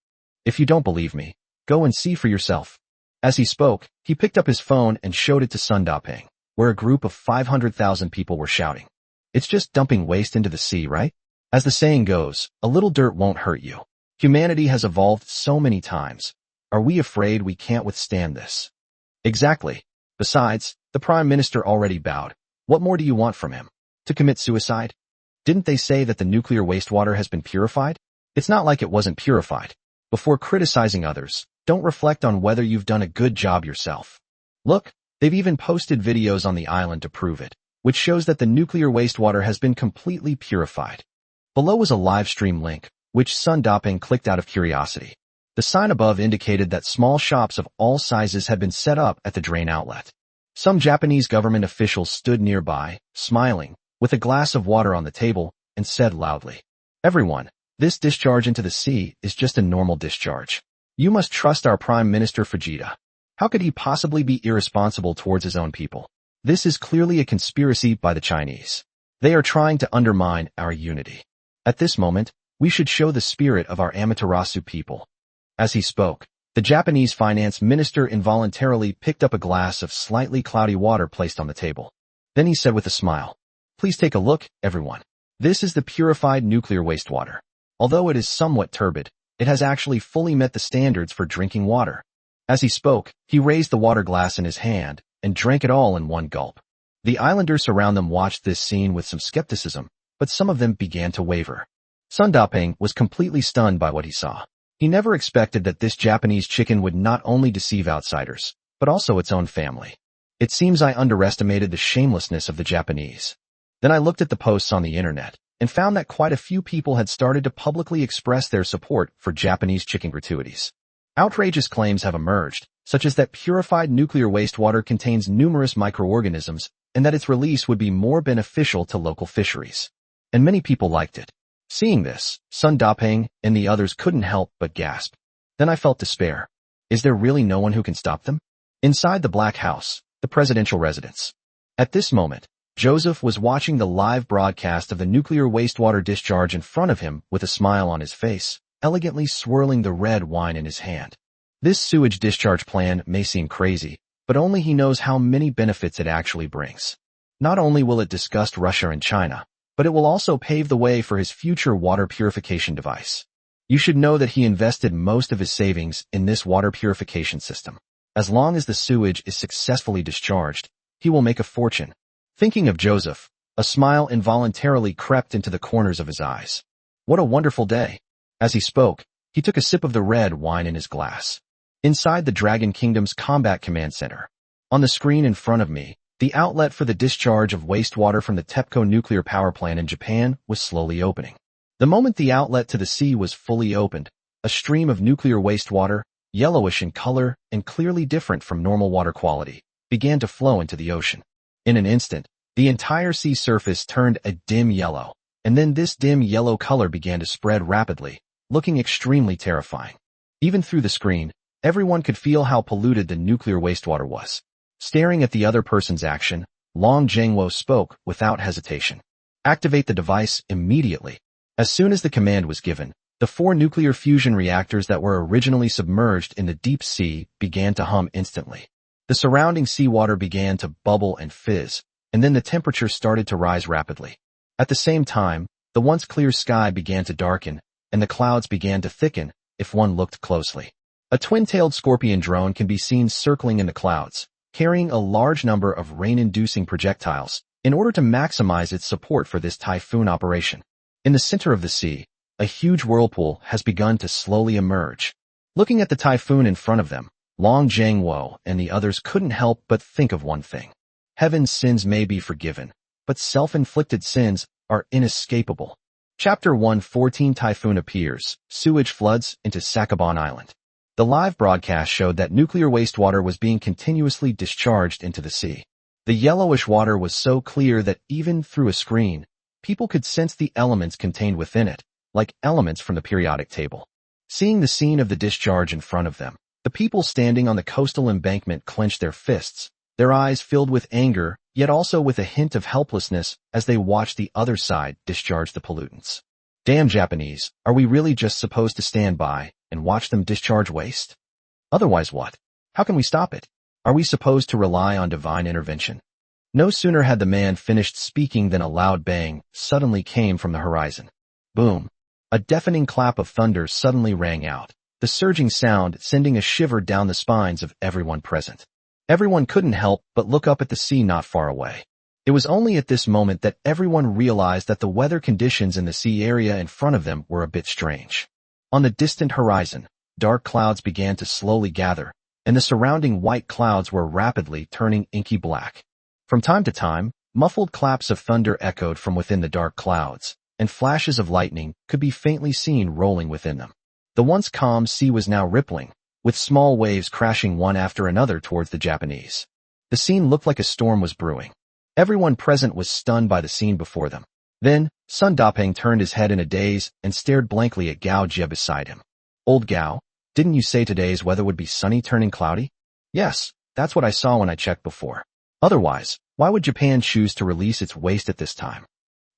If you don't believe me, go and see for yourself. As he spoke, he picked up his phone and showed it to Sun Daping, where a group of 500,000 people were shouting. It's just dumping waste into the sea, right? As the saying goes, a little dirt won't hurt you. Humanity has evolved so many times. Are we afraid we can't withstand this? Exactly. Besides, the Prime Minister already bowed. What more do you want from him? To commit suicide? Didn't they say that the nuclear wastewater has been purified? It's not like it wasn't purified. Before criticizing others, don't reflect on whether you've done a good job yourself. Look, they've even posted videos on the island to prove it, which shows that the nuclear wastewater has been completely purified. Below was a live stream link, which Sun Daping clicked out of curiosity. The sign above indicated that small shops of all sizes had been set up at the drain outlet. Some Japanese government officials stood nearby, smiling, with a glass of water on the table, and said loudly, "Everyone, this discharge into the sea is just a normal discharge. You must trust our Prime Minister Fujita. How could he possibly be irresponsible towards his own people? This is clearly a conspiracy by the Chinese. They are trying to undermine our unity. At this moment, we should show the spirit of our Amaterasu people." As he spoke, the Japanese finance minister involuntarily picked up a glass of slightly cloudy water placed on the table. Then he said with a smile, "Please take a look, everyone. This is the purified nuclear wastewater. Although it is somewhat turbid, it has actually fully met the standards for drinking water." As he spoke, he raised the water glass in his hand and drank it all in one gulp. The islanders around them watched this scene with some skepticism, but some of them began to waver. Sun Daping was completely stunned by what he saw. He never expected that this Japanese chicken would not only deceive outsiders, but also its own family. It seems I underestimated the shamelessness of the Japanese. Then I looked at the posts on the internet and found that quite a few people had started to publicly express their support for Japanese chicken gratuities. Outrageous claims have emerged, such as that purified nuclear wastewater contains numerous microorganisms and that its release would be more beneficial to local fisheries. And many people liked it. Seeing this, Sun Daping and the others couldn't help but gasp. Then I felt despair. Is there really no one who can stop them? Inside the Black House, the presidential residence. At this moment, Joseph was watching the live broadcast of the nuclear wastewater discharge in front of him with a smile on his face, elegantly swirling the red wine in his hand. This sewage discharge plan may seem crazy, but only he knows how many benefits it actually brings. Not only will it disgust Russia and China, but it will also pave the way for his future water purification device. You should know that he invested most of his savings in this water purification system. As long as the sewage is successfully discharged, he will make a fortune. Thinking of Joseph, a smile involuntarily crept into the corners of his eyes. What a wonderful day. As he spoke, he took a sip of the red wine in his glass. Inside the Dragon Kingdom's Combat Command Center, on the screen in front of me, the outlet for the discharge of wastewater from the TEPCO nuclear power plant in Japan was slowly opening. The moment the outlet to the sea was fully opened, a stream of nuclear wastewater, yellowish in color and clearly different from normal water quality, began to flow into the ocean. In an instant, the entire sea surface turned a dim yellow, and then this dim yellow color began to spread rapidly, looking extremely terrifying. Even through the screen, everyone could feel how polluted the nuclear wastewater was. Staring at the other person's action, Long Zhengwo spoke without hesitation. Activate the device immediately. As soon as the command was given, the 4 nuclear fusion reactors that were originally submerged in the deep sea began to hum instantly. The surrounding seawater began to bubble and fizz, and then the temperature started to rise rapidly. At the same time, the once clear sky began to darken, and the clouds began to thicken if one looked closely. A twin-tailed scorpion drone can be seen circling in the clouds, carrying a large number of rain-inducing projectiles in order to maximize its support for this typhoon operation. In the center of the sea, a huge whirlpool has begun to slowly emerge. Looking at the typhoon in front of them, Long Zhengwo and the others couldn't help but think of one thing. Heaven's sins may be forgiven, but self-inflicted sins are inescapable. Chapter 114 Typhoon appears, sewage floods into Sakabon Island. The live broadcast showed that nuclear wastewater was being continuously discharged into the sea. The yellowish water was so clear that even through a screen, people could sense the elements contained within it, like elements from the periodic table. Seeing the scene of the discharge in front of them, the people standing on the coastal embankment clenched their fists, their eyes filled with anger yet also with a hint of helplessness as they watched the other side discharge the pollutants. Damn Japanese, are we really just supposed to stand by and watch them discharge waste? Otherwise what? How can we stop it? Are we supposed to rely on divine intervention? No sooner had the man finished speaking than a loud bang suddenly came from the horizon. Boom! A deafening clap of thunder suddenly rang out, the surging sound sending a shiver down the spines of everyone present. Everyone couldn't help but look up at the sea not far away. It was only at this moment that everyone realized that the weather conditions in the sea area in front of them were a bit strange. On the distant horizon, dark clouds began to slowly gather, and the surrounding white clouds were rapidly turning inky black. From time to time, muffled claps of thunder echoed from within the dark clouds, and flashes of lightning could be faintly seen rolling within them. The once calm sea was now rippling, with small waves crashing one after another towards the Japanese. The scene looked like a storm was brewing. Everyone present was stunned by the scene before them. Then, Sun Dapeng turned his head in a daze and stared blankly at Gao Jie beside him. Old Gao, didn't you say today's weather would be sunny turning cloudy? Yes, that's what I saw when I checked before. Otherwise, why would Japan choose to release its waste at this time?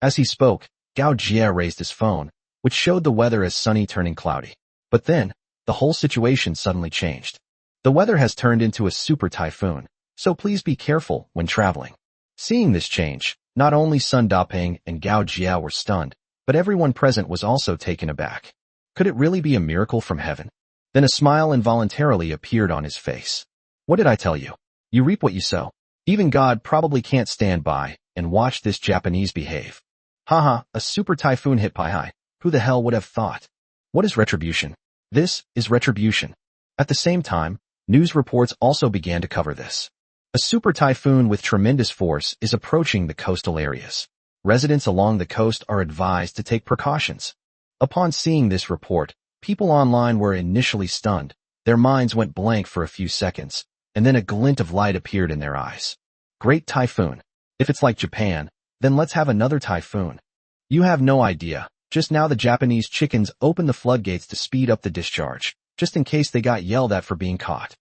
As he spoke, Gao Jie raised his phone, which showed the weather as sunny turning cloudy. But then, the whole situation suddenly changed. The weather has turned into a super typhoon, so please be careful when traveling. Seeing this change, not only Sun Dapeng and Gao Jie were stunned, but everyone present was also taken aback. Could it really be a miracle from heaven? Then a smile involuntarily appeared on his face. What did I tell you? You reap what you sow. Even God probably can't stand by and watch this Japanese behave. Haha, a super typhoon hit Pai. Who the hell would have thought? What is retribution? This is retribution. At the same time, news reports also began to cover this. A super typhoon with tremendous force is approaching the coastal areas. Residents along the coast are advised to take precautions. Upon seeing this report, people online were initially stunned. Their minds went blank for a few seconds, and then a glint of light appeared in their eyes. Great typhoon. If it's like Japan, then let's have another typhoon. You have no idea. Just now the Japanese chickens opened the floodgates to speed up the discharge, just in case they got yelled at for being caught.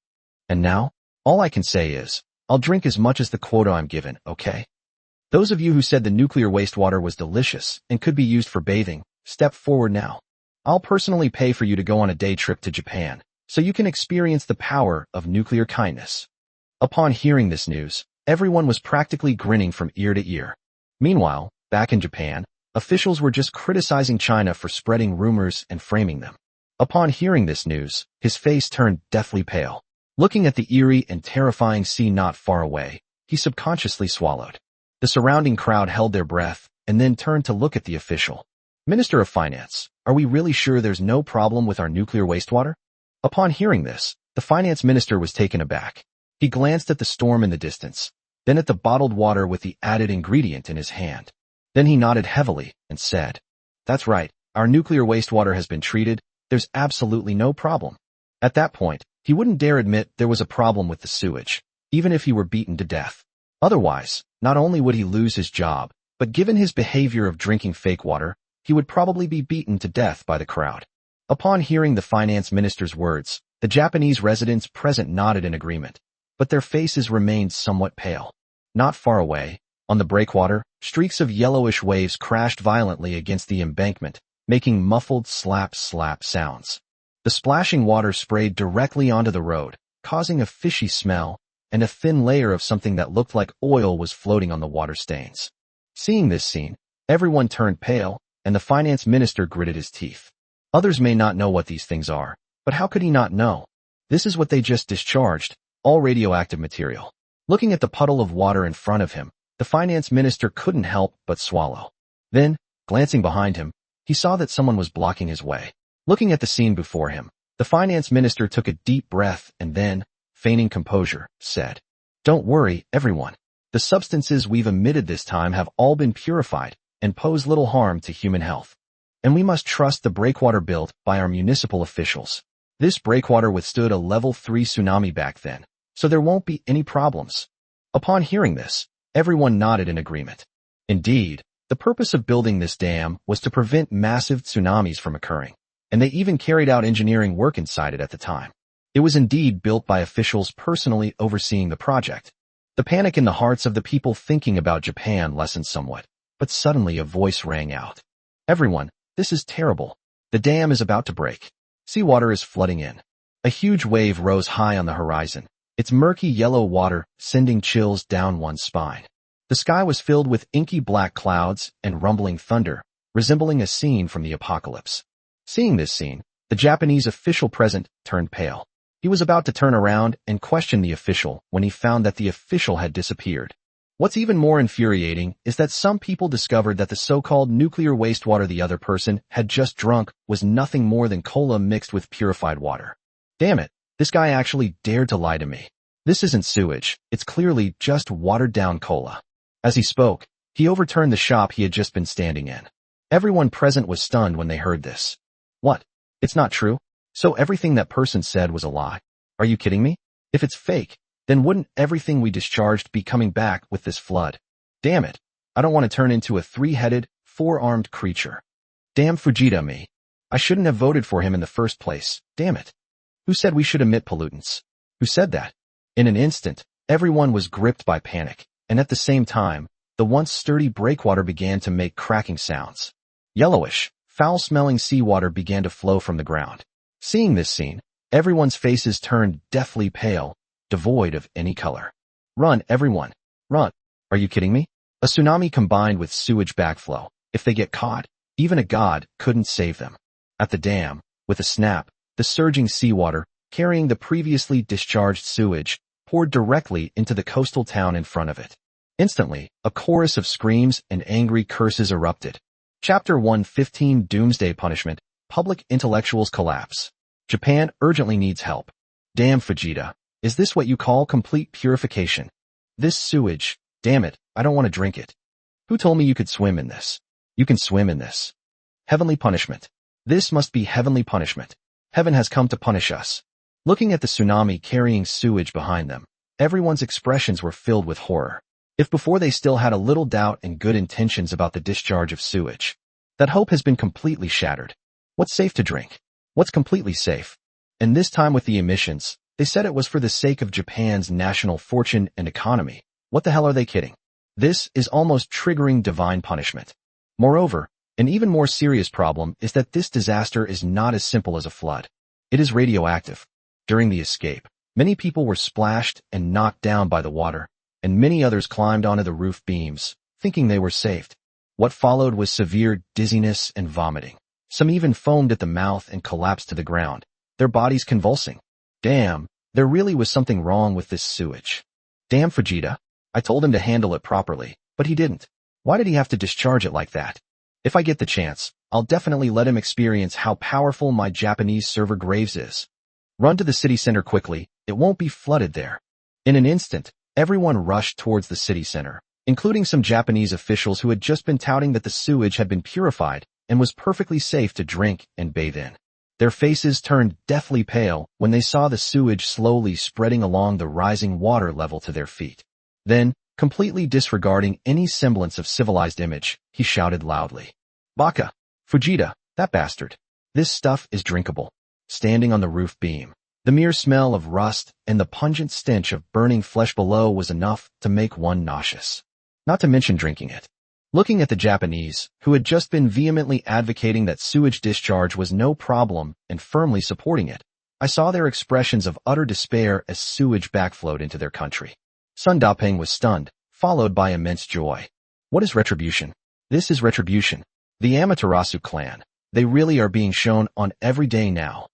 And now, all I can say is, I'll drink as much as the quota I'm given, okay? Those of you who said the nuclear wastewater was delicious and could be used for bathing, step forward now. I'll personally pay for you to go on a day trip to Japan, so you can experience the power of nuclear kindness. Upon hearing this news, everyone was practically grinning from ear to ear. Meanwhile, back in Japan, officials were just criticizing China for spreading rumors and framing them. Upon hearing this news, his face turned deathly pale. Looking at the eerie and terrifying sea not far away, he subconsciously swallowed. The surrounding crowd held their breath and then turned to look at the official. Minister of Finance, are we really sure there's no problem with our nuclear wastewater? Upon hearing this, the finance minister was taken aback. He glanced at the storm in the distance, then at the bottled water with the added ingredient in his hand. Then he nodded heavily and said, "That's right, our nuclear wastewater has been treated, there's absolutely no problem." At that point, he wouldn't dare admit there was a problem with the sewage, even if he were beaten to death. Otherwise, not only would he lose his job, but given his behavior of drinking fake water, he would probably be beaten to death by the crowd. Upon hearing the finance minister's words, the Japanese residents present nodded in agreement, but their faces remained somewhat pale. Not far away, on the breakwater, streaks of yellowish waves crashed violently against the embankment, making muffled slap-slap sounds. The splashing water sprayed directly onto the road, causing a fishy smell, and a thin layer of something that looked like oil was floating on the water stains. Seeing this scene, everyone turned pale, and the finance minister gritted his teeth. Others may not know what these things are, but how could he not know? This is what they just discharged, all radioactive material. Looking at the puddle of water in front of him, the finance minister couldn't help but swallow. Then, glancing behind him, he saw that someone was blocking his way. Looking at the scene before him, the finance minister took a deep breath and then, feigning composure, said, "Don't worry, everyone. The substances we've emitted this time have all been purified and pose little harm to human health. And we must trust the breakwater built by our municipal officials. This breakwater withstood a level 3 tsunami back then, so there won't be any problems." Upon hearing this, everyone nodded in agreement. Indeed, the purpose of building this dam was to prevent massive tsunamis from occurring, and they even carried out engineering work inside it at the time. It was indeed built by officials personally overseeing the project. The panic in the hearts of the people thinking about Japan lessened somewhat, but suddenly a voice rang out. Everyone, this is terrible. The dam is about to break. Seawater is flooding in. A huge wave rose high on the horizon, its murky yellow water sending chills down one's spine. The sky was filled with inky black clouds and rumbling thunder, resembling a scene from the apocalypse. Seeing this scene, the Japanese official present turned pale. He was about to turn around and question the official when he found that the official had disappeared. What's even more infuriating is that some people discovered that the so-called nuclear wastewater the other person had just drunk was nothing more than cola mixed with purified water. Damn it, this guy actually dared to lie to me. This isn't sewage, it's clearly just watered-down cola. As he spoke, he overturned the shop he had just been standing in. Everyone present was stunned when they heard this. What? It's not true? So everything that person said was a lie? Are you kidding me? If it's fake, then wouldn't everything we discharged be coming back with this flood? Damn it. I don't want to turn into a three-headed, four-armed creature. Damn Fujita me. I shouldn't have voted for him in the first place. Damn it. Who said we should emit pollutants? Who said that? In an instant, everyone was gripped by panic, and at the same time, the once sturdy breakwater began to make cracking sounds. Yellowish, foul-smelling seawater began to flow from the ground. Seeing this scene, everyone's faces turned deathly pale, devoid of any color. Run, everyone. Run. Are you kidding me? A tsunami combined with sewage backflow. If they get caught, even a god couldn't save them. At the dam, with a snap, the surging seawater, carrying the previously discharged sewage, poured directly into the coastal town in front of it. Instantly, a chorus of screams and angry curses erupted. Chapter 115 Doomsday Punishment. Public intellectuals collapse. Japan urgently needs help. Damn Fujita. Is this what you call complete purification? This sewage, damn it, I don't want to drink it. Who told me you could swim in this? You can swim in this. Heavenly punishment. This must be heavenly punishment. Heaven has come to punish us. Looking at the tsunami carrying sewage behind them, everyone's expressions were filled with horror. If before they still had a little doubt and good intentions about the discharge of sewage, that hope has been completely shattered. What's safe to drink? What's completely safe? And this time with the emissions, they said it was for the sake of Japan's national fortune and economy. What the hell are they kidding? This is almost triggering divine punishment. Moreover, an even more serious problem is that this disaster is not as simple as a flood. It is radioactive. During the escape, many people were splashed and knocked down by the water, and many others climbed onto the roof beams, thinking they were saved. What followed was severe dizziness and vomiting. Some even foamed at the mouth and collapsed to the ground, their bodies convulsing. Damn, there really was something wrong with this sewage. Damn Fujita. I told him to handle it properly, but he didn't. Why did he have to discharge it like that? If I get the chance, I'll definitely let him experience how powerful my Japanese server Graves is. Run to the city center quickly, it won't be flooded there. In an instant, everyone rushed towards the city center, including some Japanese officials who had just been touting that the sewage had been purified and was perfectly safe to drink and bathe in. Their faces turned deathly pale when they saw the sewage slowly spreading along the rising water level to their feet. Then, completely disregarding any semblance of civilized image, he shouted loudly. Baka! Fujita, that bastard! This stuff is drinkable. Standing on the roof beam, the mere smell of rust and the pungent stench of burning flesh below was enough to make one nauseous. Not to mention drinking it. Looking at the Japanese, who had just been vehemently advocating that sewage discharge was no problem and firmly supporting it, I saw their expressions of utter despair as sewage backflowed into their country. Sun Dapeng was stunned, followed by immense joy. What is retribution? This is retribution. The Amaterasu clan. They really are being shown on every day now.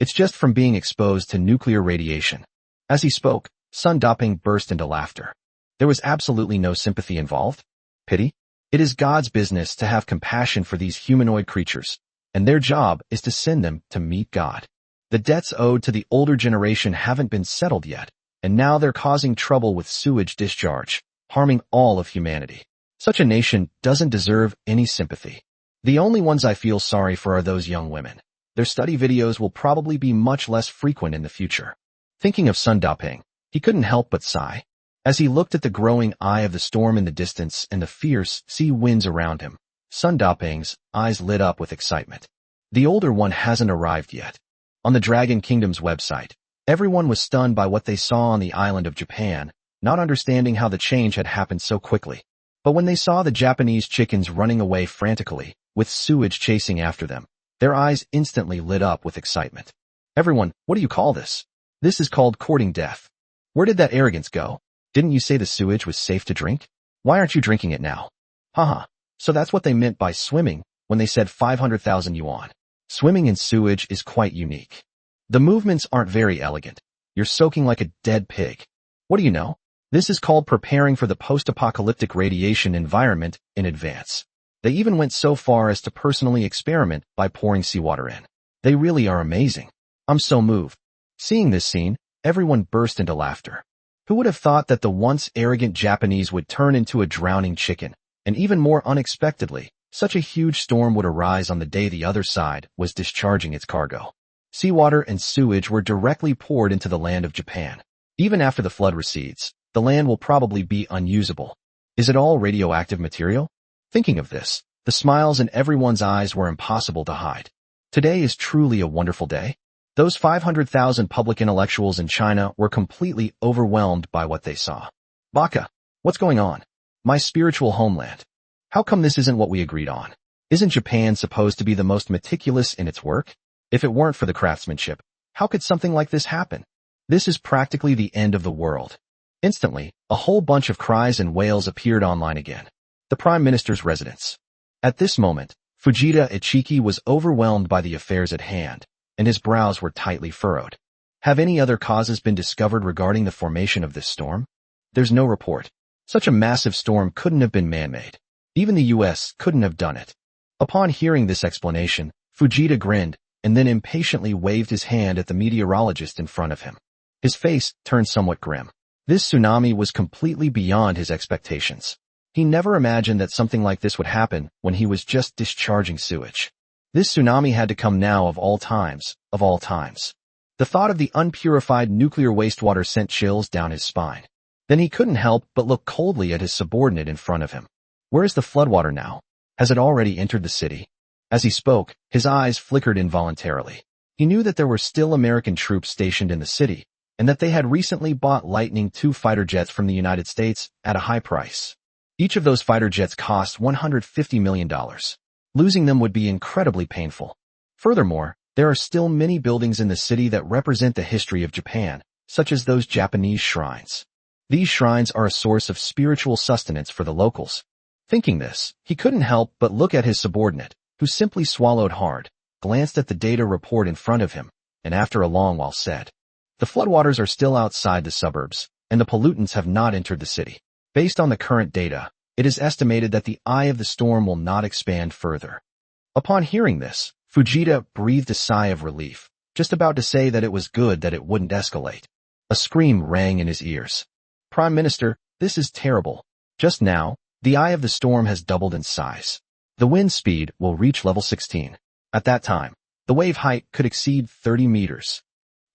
It's just from being exposed to nuclear radiation. As he spoke, Sun Dapeng burst into laughter. There was absolutely no sympathy involved. Pity? It is God's business to have compassion for these humanoid creatures, and their job is to send them to meet God. The debts owed to the older generation haven't been settled yet, and now they're causing trouble with sewage discharge, harming all of humanity. Such a nation doesn't deserve any sympathy. The only ones I feel sorry for are those young women. Their study videos will probably be much less frequent in the future. Thinking of Sun Dapeng, he couldn't help but sigh. As he looked at the growing eye of the storm in the distance and the fierce sea winds around him, Sun Dapeng's eyes lit up with excitement. The older one hasn't arrived yet. On the Dragon Kingdom's website, everyone was stunned by what they saw on the island of Japan, not understanding how the change had happened so quickly. But when they saw the Japanese chickens running away frantically, with sewage chasing after them, their eyes instantly lit up with excitement. Everyone, what do you call this? This is called courting death. Where did that arrogance go? Didn't you say the sewage was safe to drink? Why aren't you drinking it now? Haha. So that's what they meant by swimming when they said 500,000 yuan. Swimming in sewage is quite unique. The movements aren't very elegant. You're soaking like a dead pig. What do you know? This is called preparing for the post-apocalyptic radiation environment in advance. They even went so far as to personally experiment by pouring seawater in. They really are amazing. I'm so moved. Seeing this scene, everyone burst into laughter. Who would have thought that the once arrogant Japanese would turn into a drowning chicken? And even more unexpectedly, such a huge storm would arise on the day the other side was discharging its cargo. Seawater and sewage were directly poured into the land of Japan. Even after the flood recedes, the land will probably be unusable. Is it all radioactive material? Thinking of this, the smiles in everyone's eyes were impossible to hide. Today is truly a wonderful day. Those 500,000 public intellectuals in China were completely overwhelmed by what they saw. Baka, what's going on? My spiritual homeland. How come this isn't what we agreed on? Isn't Japan supposed to be the most meticulous in its work? If it weren't for the craftsmanship, how could something like this happen? This is practically the end of the world. Instantly, a whole bunch of cries and wails appeared online again. The Prime Minister's residence. At this moment, Fujita Ichiki was overwhelmed by the affairs at hand, and his brows were tightly furrowed. Have any other causes been discovered regarding the formation of this storm? There's no report. Such a massive storm couldn't have been man-made. Even the US couldn't have done it. Upon hearing this explanation, Fujita grinned, and then impatiently waved his hand at the meteorologist in front of him. His face turned somewhat grim. This tsunami was completely beyond his expectations. He never imagined that something like this would happen when he was just discharging sewage. This tsunami had to come now of all times, of all times. The thought of the unpurified nuclear wastewater sent chills down his spine. Then he couldn't help but look coldly at his subordinate in front of him. Where is the floodwater now? Has it already entered the city? As he spoke, his eyes flickered involuntarily. He knew that there were still American troops stationed in the city, and that they had recently bought Lightning II fighter jets from the United States at a high price. Each of those fighter jets cost $150 million. Losing them would be incredibly painful. Furthermore, there are still many buildings in the city that represent the history of Japan, such as those Japanese shrines. These shrines are a source of spiritual sustenance for the locals. Thinking this, he couldn't help but look at his subordinate, who simply swallowed hard, glanced at the data report in front of him, and after a long while said, "The floodwaters are still outside the suburbs, and the pollutants have not entered the city. Based on the current data, it is estimated that the eye of the storm will not expand further." Upon hearing this, Fujita breathed a sigh of relief, just about to say that it was good that it wouldn't escalate. A scream rang in his ears. "Prime Minister, this is terrible. Just now, the eye of the storm has doubled in size. The wind speed will reach level 16. At that time, the wave height could exceed 30 meters.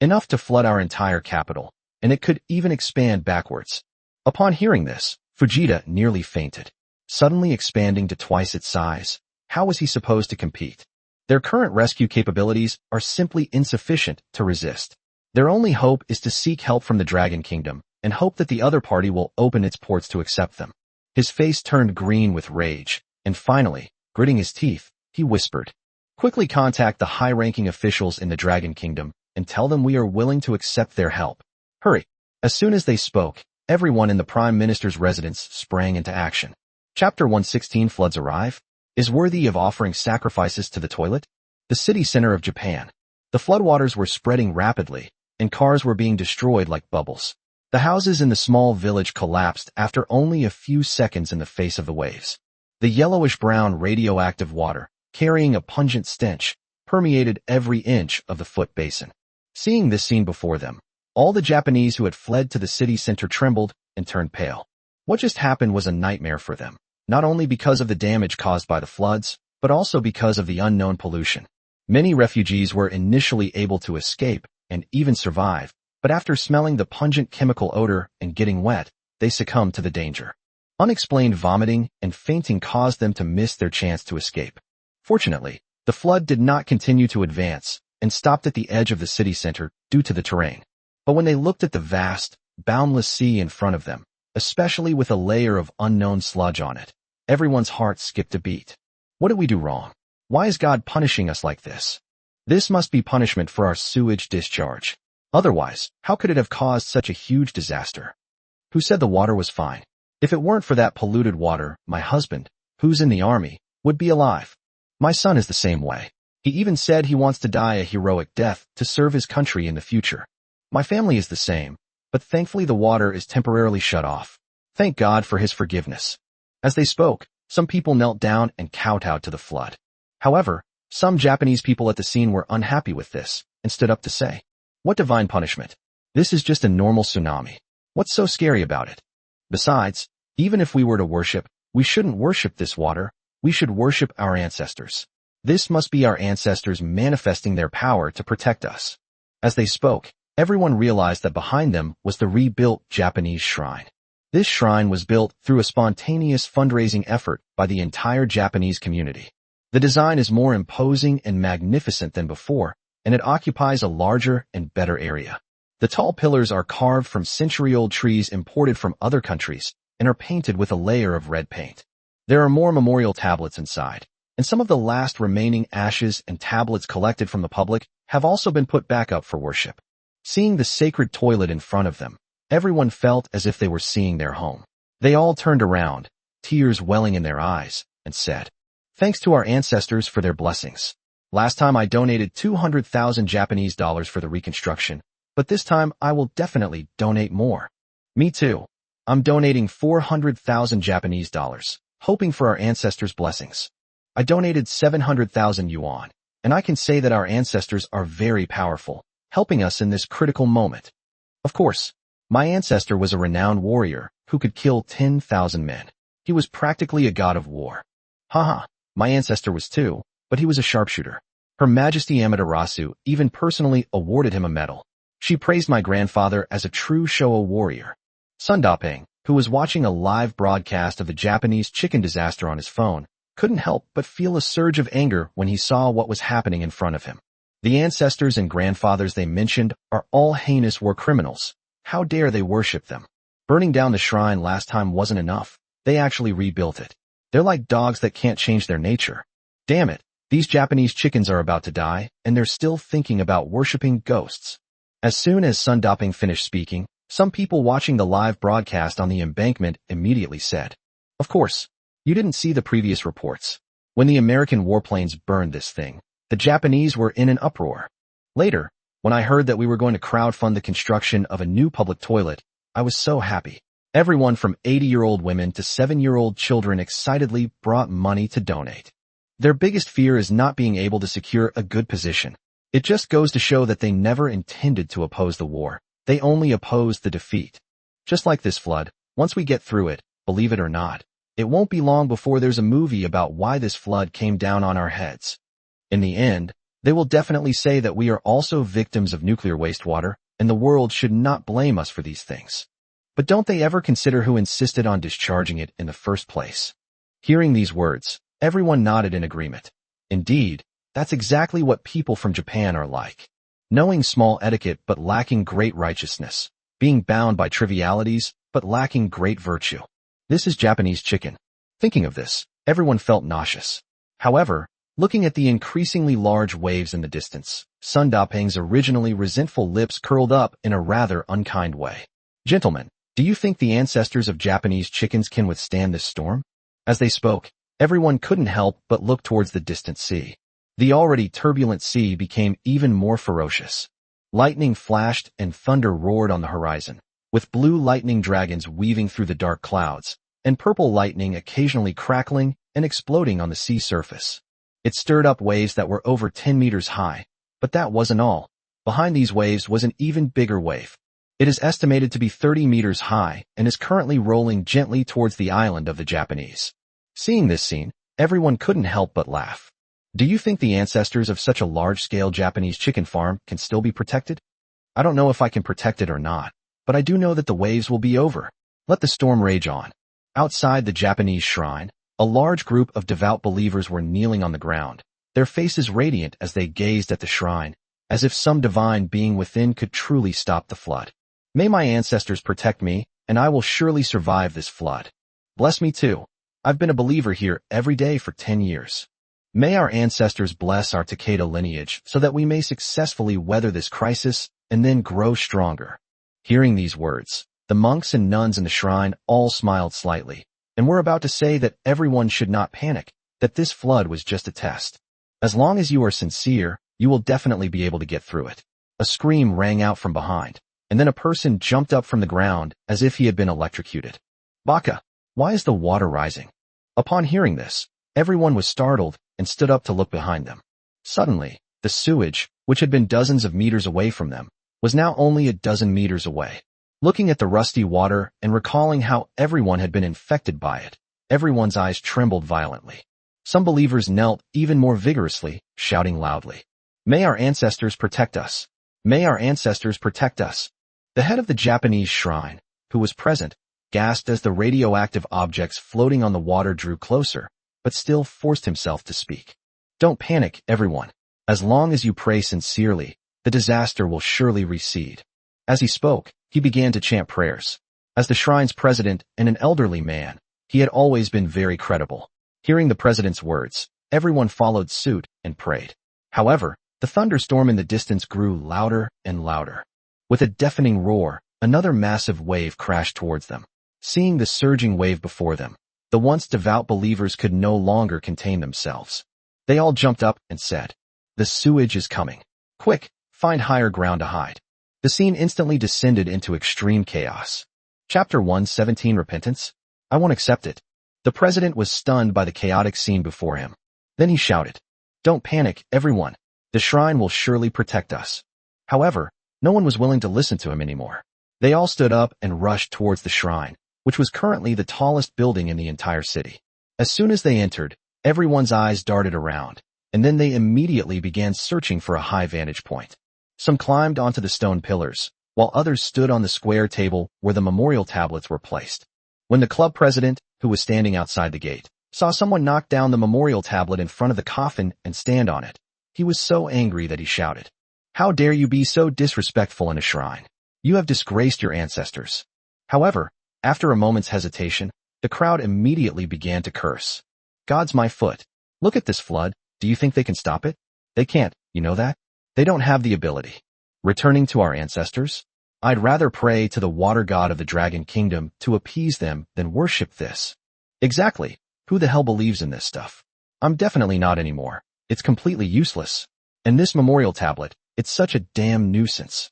Enough to flood our entire capital, and it could even expand backwards." Upon hearing this, Fujita nearly fainted. Suddenly expanding to twice its size, how was he supposed to compete? Their current rescue capabilities are simply insufficient to resist. Their only hope is to seek help from the Dragon Kingdom, and hope that the other party will open its ports to accept them. His face turned green with rage, and finally, gritting his teeth, he whispered, "Quickly contact the high-ranking officials in the Dragon Kingdom, and tell them we are willing to accept their help. Hurry." As soon as they spoke, everyone in the Prime Minister's residence sprang into action. Chapter 116 Floods Arrive? Is worthy of offering sacrifices to the toilet? The city center of Japan. The floodwaters were spreading rapidly, and cars were being destroyed like bubbles. The houses in the small village collapsed after only a few seconds in the face of the waves. The yellowish-brown radioactive water, carrying a pungent stench, permeated every inch of the foot basin. Seeing this scene before them, all the Japanese who had fled to the city center trembled and turned pale. What just happened was a nightmare for them, not only because of the damage caused by the floods, but also because of the unknown pollution. Many refugees were initially able to escape and even survive, but after smelling the pungent chemical odor and getting wet, they succumbed to the danger. Unexplained vomiting and fainting caused them to miss their chance to escape. Fortunately, the flood did not continue to advance and stopped at the edge of the city center due to the terrain. But when they looked at the vast, boundless sea in front of them, especially with a layer of unknown sludge on it. Everyone's heart skipped a beat. What did we do wrong? Why is God punishing us like this? This must be punishment for our sewage discharge. Otherwise, how could it have caused such a huge disaster? Who said the water was fine? If it weren't for that polluted water, my husband, who's in the army, would be alive. My son is the same way. He even said he wants to die a heroic death to serve his country in the future. My family is the same, but thankfully the water is temporarily shut off. Thank God for his forgiveness. As they spoke, some people knelt down and kowtowed to the flood. However, some Japanese people at the scene were unhappy with this and stood up to say, "What divine punishment? This is just a normal tsunami. What's so scary about it? Besides, even if we were to worship, we shouldn't worship this water. We should worship our ancestors. This must be our ancestors manifesting their power to protect us." As they spoke, everyone realized that behind them was the rebuilt Japanese shrine. This shrine was built through a spontaneous fundraising effort by the entire Japanese community. The design is more imposing and magnificent than before, and it occupies a larger and better area. The tall pillars are carved from century-old trees imported from other countries and are painted with a layer of red paint. There are more memorial tablets inside, and some of the last remaining ashes and tablets collected from the public have also been put back up for worship. Seeing the sacred toilet in front of them, everyone felt as if they were seeing their home. They all turned around, tears welling in their eyes, and said, "Thanks to our ancestors for their blessings. Last time I donated 200,000 Japanese dollars for the reconstruction, but this time I will definitely donate more." Me too. I'm donating 400,000 Japanese dollars, hoping for our ancestors' blessings. I donated 700,000 yuan, and I can say that our ancestors are very powerful, helping us in this critical moment. Of course, my ancestor was a renowned warrior who could kill 10,000 men. He was practically a god of war. Haha, my ancestor was too, but he was a sharpshooter. Her Majesty Amaterasu even personally awarded him a medal. She praised my grandfather as a true Showa warrior. Sundapeng, who was watching a live broadcast of the Japanese chicken disaster on his phone, couldn't help but feel a surge of anger when he saw what was happening in front of him. The ancestors and grandfathers they mentioned are all heinous war criminals. How dare they worship them? Burning down the shrine last time wasn't enough. They actually rebuilt it. They're like dogs that can't change their nature. Damn it, these Japanese chickens are about to die, and they're still thinking about worshiping ghosts. As soon as Sundapeng finished speaking, some people watching the live broadcast on the embankment immediately said, "Of course, you didn't see the previous reports. When the American warplanes burned this thing, the Japanese were in an uproar. Later, when I heard that we were going to crowdfund the construction of a new public toilet, I was so happy. Everyone from 80-year-old women to 7-year-old children excitedly brought money to donate. Their biggest fear is not being able to secure a good position. It just goes to show that they never intended to oppose the war. They only opposed the defeat. Just like this flood, once we get through it, believe it or not, it won't be long before there's a movie about why this flood came down on our heads. In the end, they will definitely say that we are also victims of nuclear wastewater, and the world should not blame us for these things. But don't they ever consider who insisted on discharging it in the first place?" Hearing these words, everyone nodded in agreement. Indeed, that's exactly what people from Japan are like. Knowing small etiquette but lacking great righteousness. Being bound by trivialities but lacking great virtue. This is Japanese chicken. Thinking of this, everyone felt nauseous. However, looking at the increasingly large waves in the distance, Sundapeng's originally resentful lips curled up in a rather unkind way. "Gentlemen, do you think the ancestors of Japanese chickens can withstand this storm?" As they spoke, everyone couldn't help but look towards the distant sea. The already turbulent sea became even more ferocious. Lightning flashed and thunder roared on the horizon, with blue lightning dragons weaving through the dark clouds, and purple lightning occasionally crackling and exploding on the sea surface. It stirred up waves that were over 10 meters high, but that wasn't all. Behind these waves was an even bigger wave. It is estimated to be 30 meters high and is currently rolling gently towards the island of the Japanese. Seeing this scene, everyone couldn't help but laugh. Do you think the ancestors of such a large-scale Japanese chicken farm can still be protected? I don't know if I can protect it or not, but I do know that the waves will be over. Let the storm rage on. Outside the Japanese shrine, a large group of devout believers were kneeling on the ground, their faces radiant as they gazed at the shrine, as if some divine being within could truly stop the flood. May my ancestors protect me, and I will surely survive this flood. Bless me too. I've been a believer here every day for 10 years. May our ancestors bless our Takeda lineage so that we may successfully weather this crisis and then grow stronger. Hearing these words, the monks and nuns in the shrine all smiled slightly, and were about to say that everyone should not panic, that this flood was just a test. As long as you are sincere, you will definitely be able to get through it. A scream rang out from behind, and then a person jumped up from the ground as if he had been electrocuted. Baka, why is the water rising? Upon hearing this, everyone was startled and stood up to look behind them. Suddenly, the sewage, which had been dozens of meters away from them, was now only a dozen meters away. Looking at the rusty water and recalling how everyone had been infected by it, everyone's eyes trembled violently. Some believers knelt even more vigorously, shouting loudly, "May our ancestors protect us! May our ancestors protect us!" The head of the Japanese shrine, who was present, gasped as the radioactive objects floating on the water drew closer, but still forced himself to speak. Don't panic, everyone. As long as you pray sincerely, the disaster will surely recede. As he spoke, he began to chant prayers. As the shrine's president and an elderly man, he had always been very credible. Hearing the president's words, everyone followed suit and prayed. However, the thunderstorm in the distance grew louder and louder. With a deafening roar, another massive wave crashed towards them. Seeing the surging wave before them, the once devout believers could no longer contain themselves. They all jumped up and said, "The sewage is coming. Quick, find higher ground to hide." The scene instantly descended into extreme chaos. Chapter 117 Repentance? I won't accept it. The president was stunned by the chaotic scene before him. Then he shouted, "Don't panic, everyone. The shrine will surely protect us." However, no one was willing to listen to him anymore. They all stood up and rushed towards the shrine, which was currently the tallest building in the entire city. As soon as they entered, everyone's eyes darted around, and then they immediately began searching for a high vantage point. Some climbed onto the stone pillars, while others stood on the square table where the memorial tablets were placed. When the club president, who was standing outside the gate, saw someone knock down the memorial tablet in front of the coffin and stand on it, he was so angry that he shouted, "How dare you be so disrespectful in a shrine? You have disgraced your ancestors." However, after a moment's hesitation, the crowd immediately began to curse. "God's my foot. Look at this flood. Do you think they can stop it? They can't, you know that? They don't have the ability. Returning to our ancestors? I'd rather pray to the water god of the Dragon Kingdom to appease them than worship this." Exactly. Who the hell believes in this stuff? I'm definitely not anymore. It's completely useless. And this memorial tablet, it's such a damn nuisance.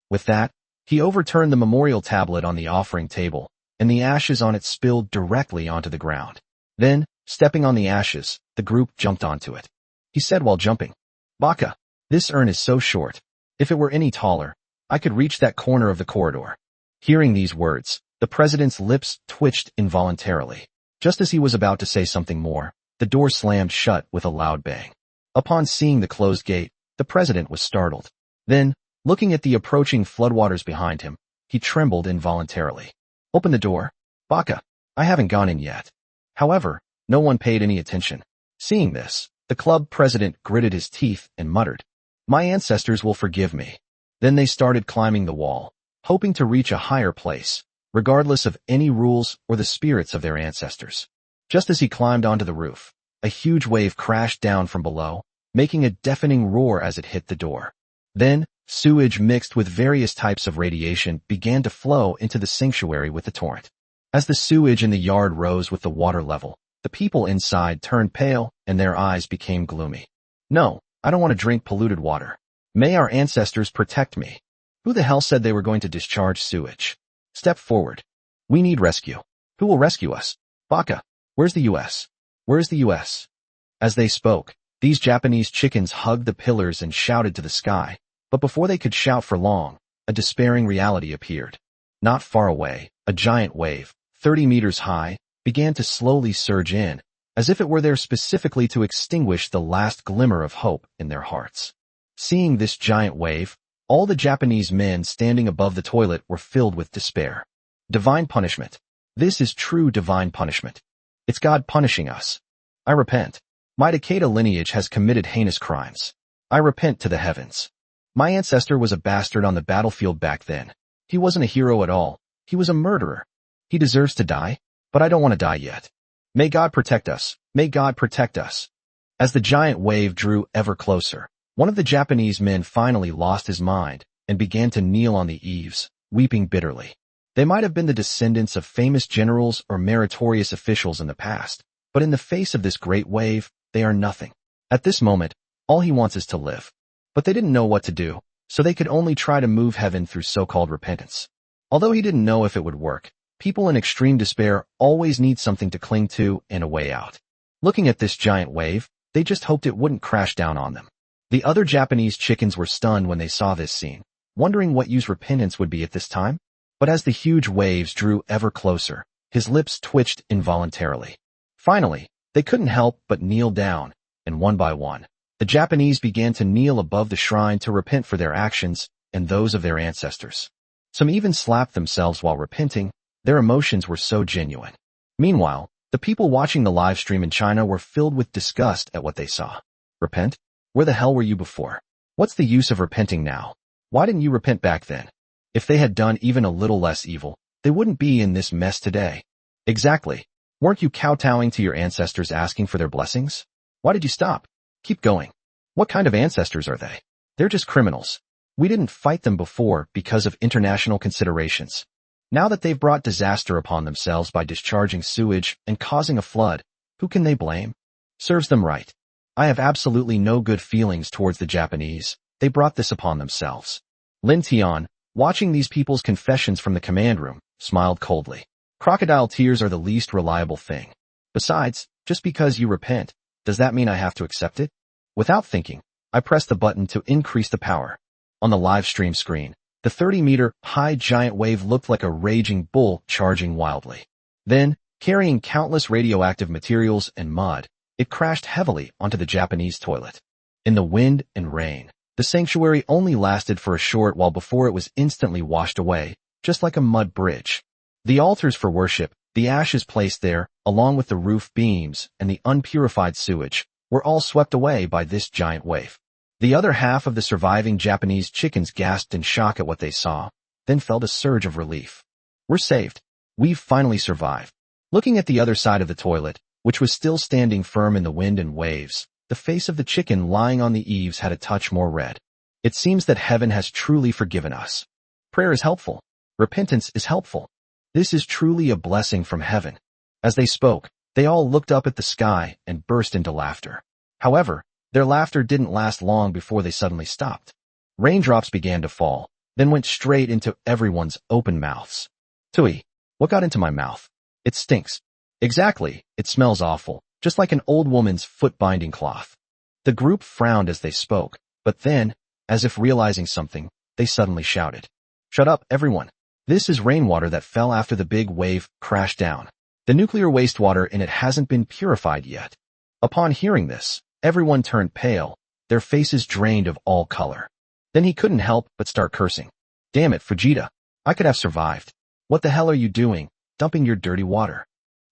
With that, he overturned the memorial tablet on the offering table, and the ashes on it spilled directly onto the ground. Then, stepping on the ashes, the group jumped onto it. He said while jumping, "Baka, this urn is so short. If it were any taller, I could reach that corner of the corridor." Hearing these words, the president's lips twitched involuntarily. Just as he was about to say something more, the door slammed shut with a loud bang. Upon seeing the closed gate, the president was startled. Then, looking at the approaching floodwaters behind him, he trembled involuntarily. "Open the door. Baka, I haven't gone in yet." However, no one paid any attention. Seeing this, the club president gritted his teeth and muttered, "My ancestors will forgive me." Then they started climbing the wall, hoping to reach a higher place, regardless of any rules or the spirits of their ancestors. Just as he climbed onto the roof, a huge wave crashed down from below, making a deafening roar as it hit the door. Then, sewage mixed with various types of radiation began to flow into the sanctuary with the torrent. As the sewage in the yard rose with the water level, the people inside turned pale and their eyes became gloomy. "No, I don't want to drink polluted water. May our ancestors protect me. Who the hell said they were going to discharge sewage? Step forward. We need rescue. Who will rescue us? Baka, where's the U.S.? Where's the U.S.? As they spoke, these Japanese chickens hugged the pillars and shouted to the sky, but before they could shout for long, a despairing reality appeared. Not far away, a giant wave, 30 meters high, began to slowly surge in, as if it were there specifically to extinguish the last glimmer of hope in their hearts. Seeing this giant wave, all the Japanese men standing above the toilet were filled with despair. Divine punishment. This is true divine punishment. It's God punishing us. I repent. My Takeda lineage has committed heinous crimes. I repent to the heavens. My ancestor was a bastard on the battlefield back then. He wasn't a hero at all. He was a murderer. He deserves to die, but I don't want to die yet. May God protect us. May God protect us. As the giant wave drew ever closer, one of the Japanese men finally lost his mind and began to kneel on the eaves, weeping bitterly. They might have been the descendants of famous generals or meritorious officials in the past, but in the face of this great wave, they are nothing. At this moment, all he wants is to live. But they didn't know what to do, so they could only try to move heaven through so-called repentance. Although he didn't know if it would work, people in extreme despair always need something to cling to and a way out. Looking at this giant wave, they just hoped it wouldn't crash down on them. The other Japanese chickens were stunned when they saw this scene, wondering what use repentance would be at this time. But as the huge waves drew ever closer, his lips twitched involuntarily. Finally, they couldn't help but kneel down, and one by one, the Japanese began to kneel above the shrine to repent for their actions and those of their ancestors. Some even slapped themselves while repenting. Their emotions were so genuine. Meanwhile, the people watching the live stream in China were filled with disgust at what they saw. Repent? Where the hell were you before? What's the use of repenting now? Why didn't you repent back then? If they had done even a little less evil, they wouldn't be in this mess today. Exactly. Weren't you kowtowing to your ancestors asking for their blessings? Why did you stop? Keep going. What kind of ancestors are they? They're just criminals. We didn't fight them before because of international considerations. Now that they've brought disaster upon themselves by discharging sewage and causing a flood, who can they blame? Serves them right. I have absolutely no good feelings towards the Japanese. They brought this upon themselves. Lin Tian, watching these people's confessions from the command room, smiled coldly. Crocodile tears are the least reliable thing. Besides, just because you repent, does that mean I have to accept it? Without thinking, I pressed the button to increase the power. On the live stream screen, the 30-meter-high giant wave looked like a raging bull charging wildly. Then, carrying countless radioactive materials and mud, it crashed heavily onto the Japanese toilet. In the wind and rain, the sanctuary only lasted for a short while before it was instantly washed away, just like a mud bridge. The altars for worship, the ashes placed there, along with the roof beams and the unpurified sewage, were all swept away by this giant wave. The other half of the surviving Japanese chickens gasped in shock at what they saw, then felt a surge of relief. We're saved. We've finally survived. Looking at the other side of the toilet, which was still standing firm in the wind and waves, the face of the chicken lying on the eaves had a touch more red. It seems that heaven has truly forgiven us. Prayer is helpful. Repentance is helpful. This is truly a blessing from heaven. As they spoke, they all looked up at the sky and burst into laughter. However, their laughter didn't last long before they suddenly stopped. Raindrops began to fall, then went straight into everyone's open mouths. Tui, what got into my mouth? It stinks. Exactly, it smells awful, just like an old woman's foot-binding cloth. The group frowned as they spoke, but then, as if realizing something, they suddenly shouted. Shut up, everyone. This is rainwater that fell after the big wave crashed down. The nuclear wastewater in it hasn't been purified yet. Upon hearing this, everyone turned pale, their faces drained of all color. Then he couldn't help but start cursing. Damn it, Fujita. I could have survived. What the hell are you doing, dumping your dirty water?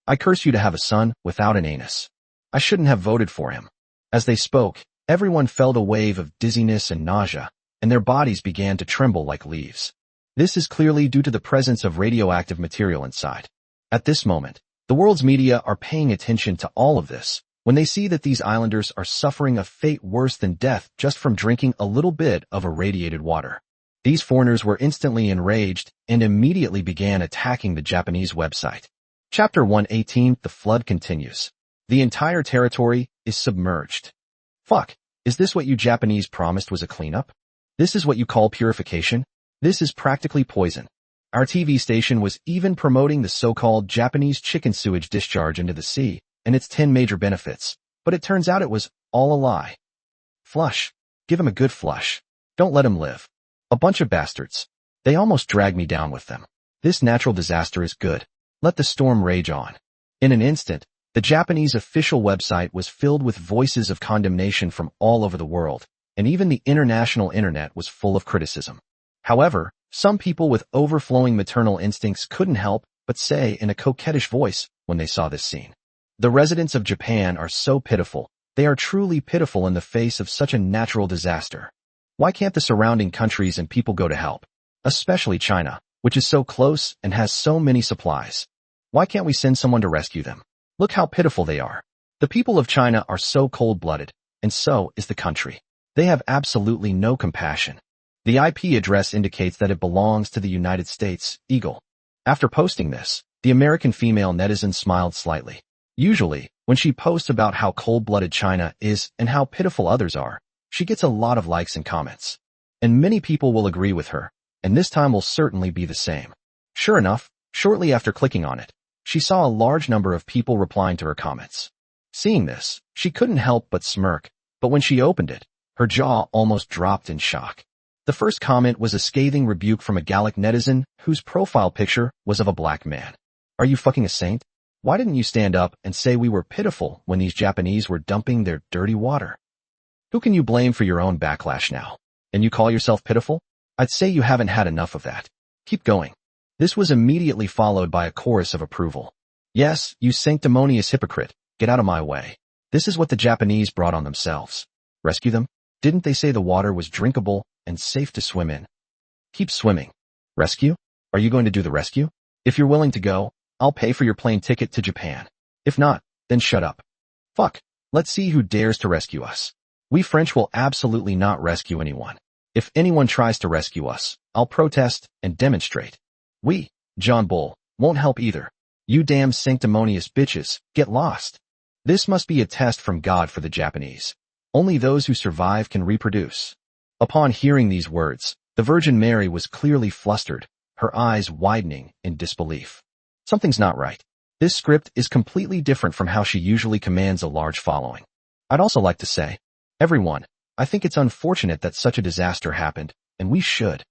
I curse you to have a son without an anus. I shouldn't have voted for him. As they spoke, everyone felt a wave of dizziness and nausea, and their bodies began to tremble like leaves. This is clearly due to the presence of radioactive material inside. At this moment, the world's media are paying attention to all of this when they see that these islanders are suffering a fate worse than death just from drinking a little bit of irradiated water. These foreigners were instantly enraged and immediately began attacking the Japanese website. Chapter 118, The Flood continues. The entire territory is submerged. Fuck, is this what you Japanese promised was a cleanup? This is what you call purification? This is practically poison. Our TV station was even promoting the so-called Japanese chicken sewage discharge into the sea and its 10 major benefits, but it turns out it was all a lie. Flush. Give him a good flush. Don't let him live. A bunch of bastards. They almost dragged me down with them. This natural disaster is good. Let the storm rage on. In an instant, the Japanese official website was filled with voices of condemnation from all over the world, and even the international internet was full of criticism. However, some people with overflowing maternal instincts couldn't help but say in a coquettish voice when they saw this scene. The residents of Japan are so pitiful. They are truly pitiful in the face of such a natural disaster. Why can't the surrounding countries and people go to help? Especially China. which is so close and has so many supplies. Why can't we send someone to rescue them? Look how pitiful they are. The people of China are so cold-blooded, and so is the country. They have absolutely no compassion. The IP address indicates that it belongs to the United States, Eagle. After posting this, the American female netizen smiled slightly. Usually, when she posts about how cold-blooded China is and how pitiful others are, she gets a lot of likes and comments. And many people will agree with her, and this time will certainly be the same. Sure enough, shortly after clicking on it, she saw a large number of people replying to her comments. Seeing this, she couldn't help but smirk, but when she opened it, her jaw almost dropped in shock. The first comment was a scathing rebuke from a Gallic netizen whose profile picture was of a black man. Are you fucking a saint? Why didn't you stand up and say we were pitiful when these Japanese were dumping their dirty water? Who can you blame for your own backlash now? And you call yourself pitiful? I'd say you haven't had enough of that. Keep going. This was immediately followed by a chorus of approval. Yes, you sanctimonious hypocrite, get out of my way. This is what the Japanese brought on themselves. Rescue them? Didn't they say the water was drinkable and safe to swim in? Keep swimming. Rescue? Are you going to do the rescue? If you're willing to go, I'll pay for your plane ticket to Japan. If not, then shut up. Fuck. Let's see who dares to rescue us. We French will absolutely not rescue anyone. If anyone tries to rescue us, I'll protest and demonstrate. We, John Bull, won't help either. You damn sanctimonious bitches, get lost. This must be a test from God for the Japanese. Only those who survive can reproduce. Upon hearing these words, the Virgin Mary was clearly flustered, her eyes widening in disbelief. Something's not right. This script is completely different from how she usually commands a large following. I'd also like to say, everyone, I think it's unfortunate that such a disaster happened, and we should.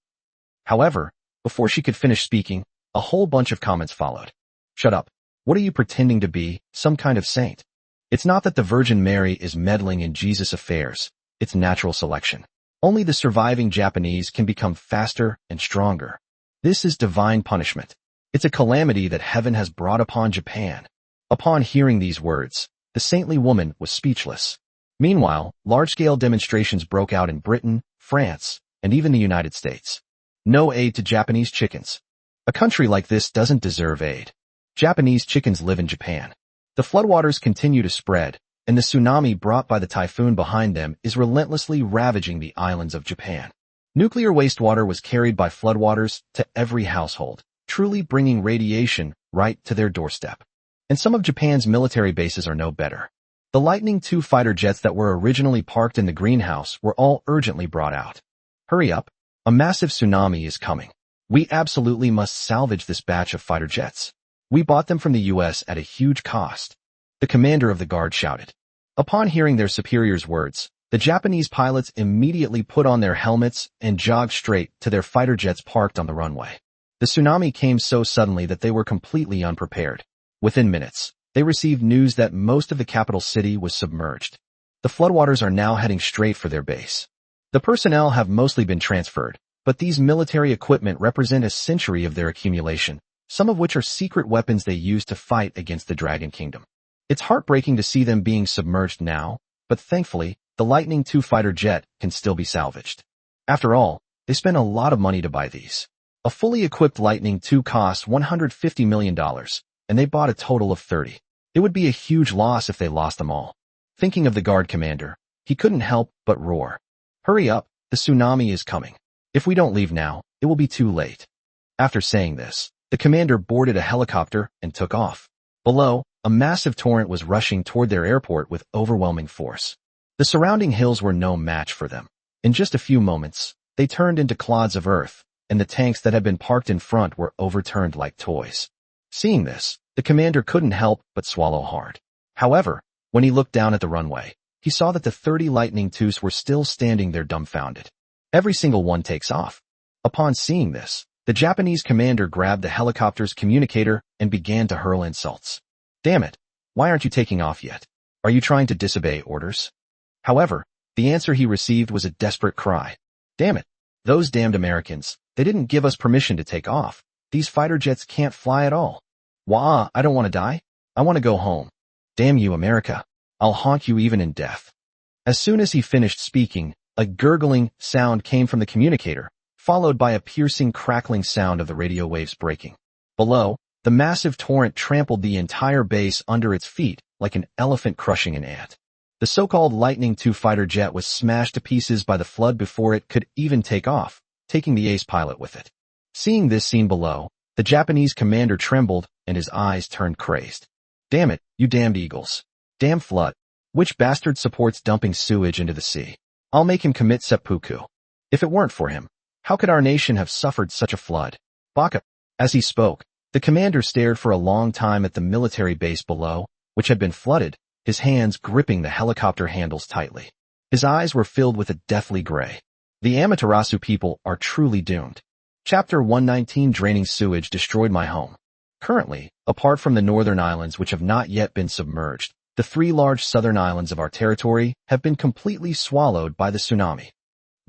However, before she could finish speaking, a whole bunch of comments followed. Shut up. What are you pretending to be, some kind of saint? It's not that the Virgin Mary is meddling in Jesus' affairs, it's natural selection. Only the surviving Japanese can become faster and stronger. This is divine punishment. It's a calamity that heaven has brought upon Japan. Upon hearing these words, the saintly woman was speechless. Meanwhile, large-scale demonstrations broke out in Britain, France, and even the United States. No aid to Japanese chickens. A country like this doesn't deserve aid. Japanese chickens live in Japan. The floodwaters continue to spread, and the tsunami brought by the typhoon behind them is relentlessly ravaging the islands of Japan. Nuclear wastewater was carried by floodwaters to every household, truly bringing radiation right to their doorstep. And some of Japan's military bases are no better. The Lightning II fighter jets that were originally parked in the greenhouse were all urgently brought out. Hurry up. A massive tsunami is coming. We absolutely must salvage this batch of fighter jets. We bought them from the US at a huge cost. The commander of the guard shouted. Upon hearing their superior's words, the Japanese pilots immediately put on their helmets and jogged straight to their fighter jets parked on the runway. The tsunami came so suddenly that they were completely unprepared. Within minutes, they received news that most of the capital city was submerged. The floodwaters are now heading straight for their base. The personnel have mostly been transferred, but these military equipment represent a century of their accumulation, some of which are secret weapons they use to fight against the Dragon Kingdom. It's heartbreaking to see them being submerged now, but thankfully, the Lightning II fighter jet can still be salvaged. After all, they spent a lot of money to buy these. A fully equipped Lightning II costs $150 million, and they bought a total of 30. It would be a huge loss if they lost them all. Thinking of the guard commander, he couldn't help but roar. Hurry up, the tsunami is coming. If we don't leave now, it will be too late. After saying this, the commander boarded a helicopter and took off. Below, a massive torrent was rushing toward their airport with overwhelming force. The surrounding hills were no match for them. In just a few moments, they turned into clods of earth, and the tanks that had been parked in front were overturned like toys. Seeing this, the commander couldn't help but swallow hard. However, when he looked down at the runway, he saw that the 30 Lightning IIs were still standing there dumbfounded. Every single one takes off. Upon seeing this, the Japanese commander grabbed the helicopter's communicator and began to hurl insults. Damn it, why aren't you taking off yet? Are you trying to disobey orders? However, the answer he received was a desperate cry. Damn it, those damned Americans, they didn't give us permission to take off. These fighter jets can't fly at all. Wah, I don't want to die. I want to go home. Damn you, America. I'll haunt you even in death. As soon as he finished speaking, a gurgling sound came from the communicator, followed by a piercing crackling sound of the radio waves breaking. Below, the massive torrent trampled the entire base under its feet like an elephant crushing an ant. The so-called Lightning II fighter jet was smashed to pieces by the flood before it could even take off, taking the ace pilot with it. Seeing this scene below, the Japanese commander trembled and his eyes turned crazed. Damn it, you damned eagles. Damn flood. Which bastard supports dumping sewage into the sea? I'll make him commit seppuku. If it weren't for him, how could our nation have suffered such a flood? Baka. As he spoke, the commander stared for a long time at the military base below, which had been flooded, his hands gripping the helicopter handles tightly. His eyes were filled with a deathly gray. The Amaterasu people are truly doomed. Chapter 119 Draining sewage destroyed my home. Currently, apart from the northern islands which have not yet been submerged, the 3 large southern islands of our territory have been completely swallowed by the tsunami.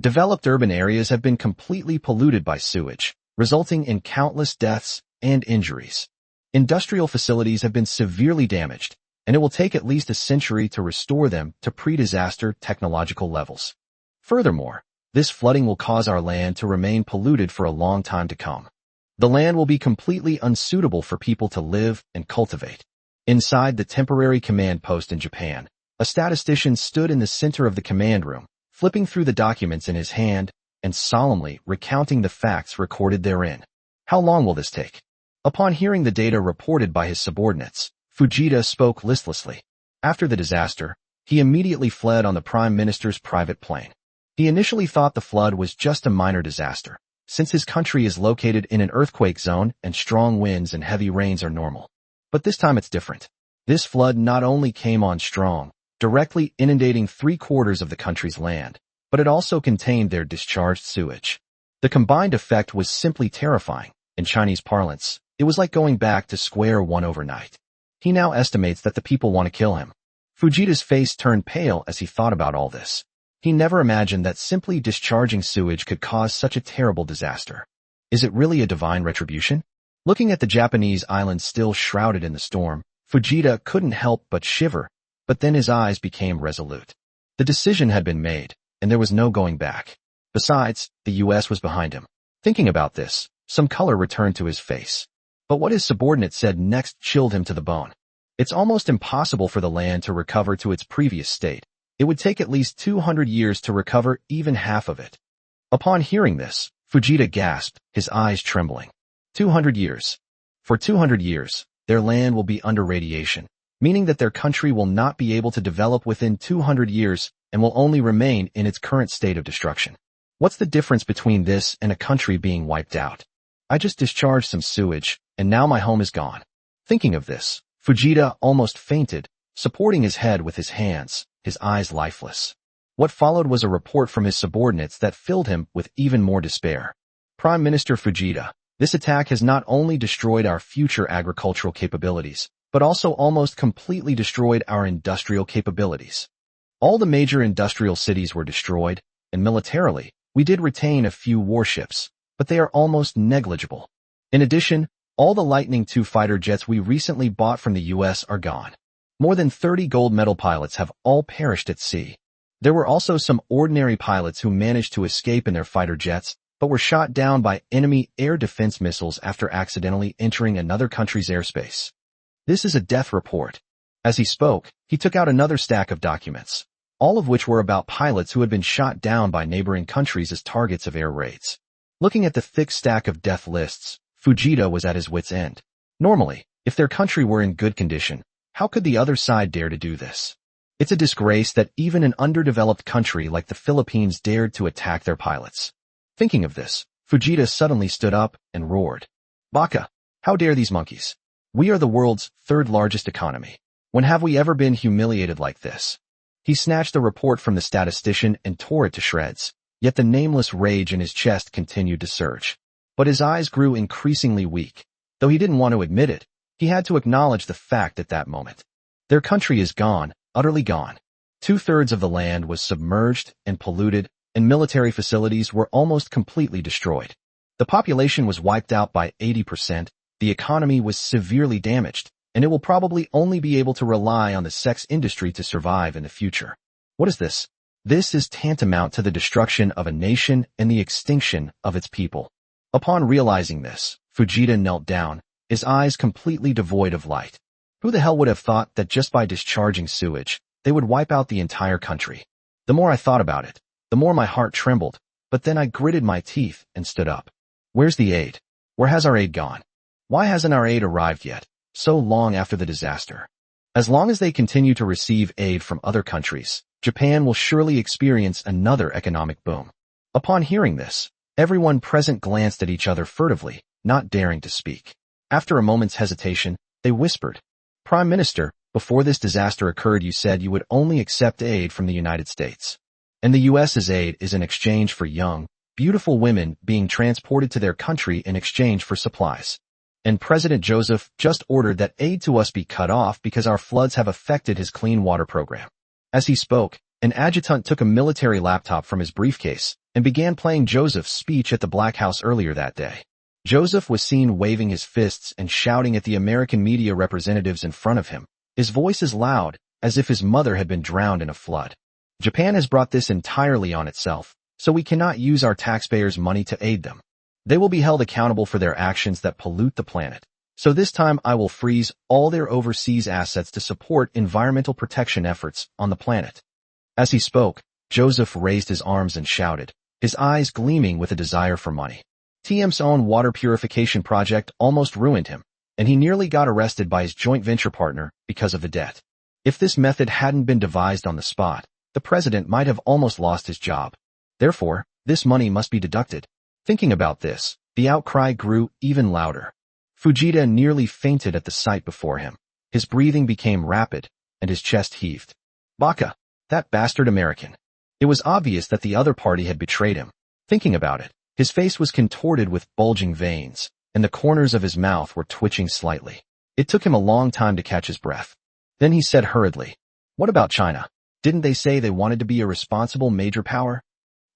Developed urban areas have been completely polluted by sewage, resulting in countless deaths and injuries. Industrial facilities have been severely damaged, and it will take at least a century to restore them to pre-disaster technological levels. Furthermore, this flooding will cause our land to remain polluted for a long time to come. The land will be completely unsuitable for people to live and cultivate. Inside the temporary command post in Japan, a statistician stood in the center of the command room, flipping through the documents in his hand and solemnly recounting the facts recorded therein. How long will this take? Upon hearing the data reported by his subordinates, Fujita spoke listlessly. After the disaster, he immediately fled on the Prime Minister's private plane. He initially thought the flood was just a minor disaster, since his country is located in an earthquake zone and strong winds and heavy rains are normal. But this time it's different. This flood not only came on strong, directly inundating 3/4 of the country's land, but it also contained their discharged sewage. The combined effect was simply terrifying. In Chinese parlance, it was like going back to square one overnight. He now estimates that the people want to kill him. Fujita's face turned pale as he thought about all this. He never imagined that simply discharging sewage could cause such a terrible disaster. Is it really a divine retribution? Looking at the Japanese island still shrouded in the storm, Fujita couldn't help but shiver, but then his eyes became resolute. The decision had been made, and there was no going back. Besides, the U.S. was behind him. Thinking about this, some color returned to his face. But what his subordinate said next chilled him to the bone. It's almost impossible for the land to recover to its previous state. It would take at least 200 years to recover even half of it. Upon hearing this, Fujita gasped, his eyes trembling. 200 years. For 200 years, their land will be under radiation, meaning that their country will not be able to develop within 200 years and will only remain in its current state of destruction. What's the difference between this and a country being wiped out? I just discharged some sewage, and now my home is gone. Thinking of this, Fujita almost fainted, supporting his head with his hands, his eyes lifeless. What followed was a report from his subordinates that filled him with even more despair. Prime Minister Fujita, this attack has not only destroyed our future agricultural capabilities, but also almost completely destroyed our industrial capabilities. All the major industrial cities were destroyed, and militarily, we did retain a few warships, but they are almost negligible. In addition, all the Lightning II fighter jets we recently bought from the U.S. are gone. More than 30 gold medal pilots have all perished at sea. There were also some ordinary pilots who managed to escape in their fighter jets, but were shot down by enemy air defense missiles after accidentally entering another country's airspace. This is a death report. As he spoke, he took out another stack of documents, all of which were about pilots who had been shot down by neighboring countries as targets of air raids. Looking at the thick stack of death lists, Fujita was at his wit's end. Normally, if their country were in good condition, how could the other side dare to do this? It's a disgrace that even an underdeveloped country like the Philippines dared to attack their pilots. Thinking of this, Fujita suddenly stood up and roared. Baka, how dare these monkeys? We are the world's 3rd largest economy. When have we ever been humiliated like this? He snatched the report from the statistician and tore it to shreds, yet the nameless rage in his chest continued to surge. But his eyes grew increasingly weak. Though he didn't want to admit it, he had to acknowledge the fact at that moment. Their country is gone, utterly gone. 2/3 of the land was submerged and polluted, and military facilities were almost completely destroyed. The population was wiped out by 80%, the economy was severely damaged, and it will probably only be able to rely on the sex industry to survive in the future. What is this? This is tantamount to the destruction of a nation and the extinction of its people. Upon realizing this, Fujita knelt down, his eyes completely devoid of light. Who the hell would have thought that just by discharging sewage, they would wipe out the entire country? The more I thought about it, the more my heart trembled, but then I gritted my teeth and stood up. Where's the aid? Where has our aid gone? Why hasn't our aid arrived yet, so long after the disaster? As long as they continue to receive aid from other countries, Japan will surely experience another economic boom. Upon hearing this, everyone present glanced at each other furtively, not daring to speak. After a moment's hesitation, they whispered, "Prime Minister, before this disaster occurred you said you would only accept aid from the United States. And the US's aid is in exchange for young, beautiful women being transported to their country in exchange for supplies. And President Joseph just ordered that aid to us be cut off because our floods have affected his clean water program." As he spoke, an adjutant took a military laptop from his briefcase and began playing Joseph's speech at the Black House earlier that day. Joseph was seen waving his fists and shouting at the American media representatives in front of him, his voice as loud as if his mother had been drowned in a flood. "Japan has brought this entirely on itself, so we cannot use our taxpayers' money to aid them. They will be held accountable for their actions that pollute the planet. So this time I will freeze all their overseas assets to support environmental protection efforts on the planet." As he spoke, Joseph raised his arms and shouted, his eyes gleaming with a desire for money. TM's own water purification project almost ruined him, and he nearly got arrested by his joint venture partner because of the debt. If this method hadn't been devised on the spot, the president might have almost lost his job. Therefore, this money must be deducted. Thinking about this, the outcry grew even louder. Fujita nearly fainted at the sight before him. His breathing became rapid, and his chest heaved. Baka, that bastard American. It was obvious that the other party had betrayed him. Thinking about it, his face was contorted with bulging veins, and the corners of his mouth were twitching slightly. It took him a long time to catch his breath. Then he said hurriedly, "What about China? Didn't they say they wanted to be a responsible major power?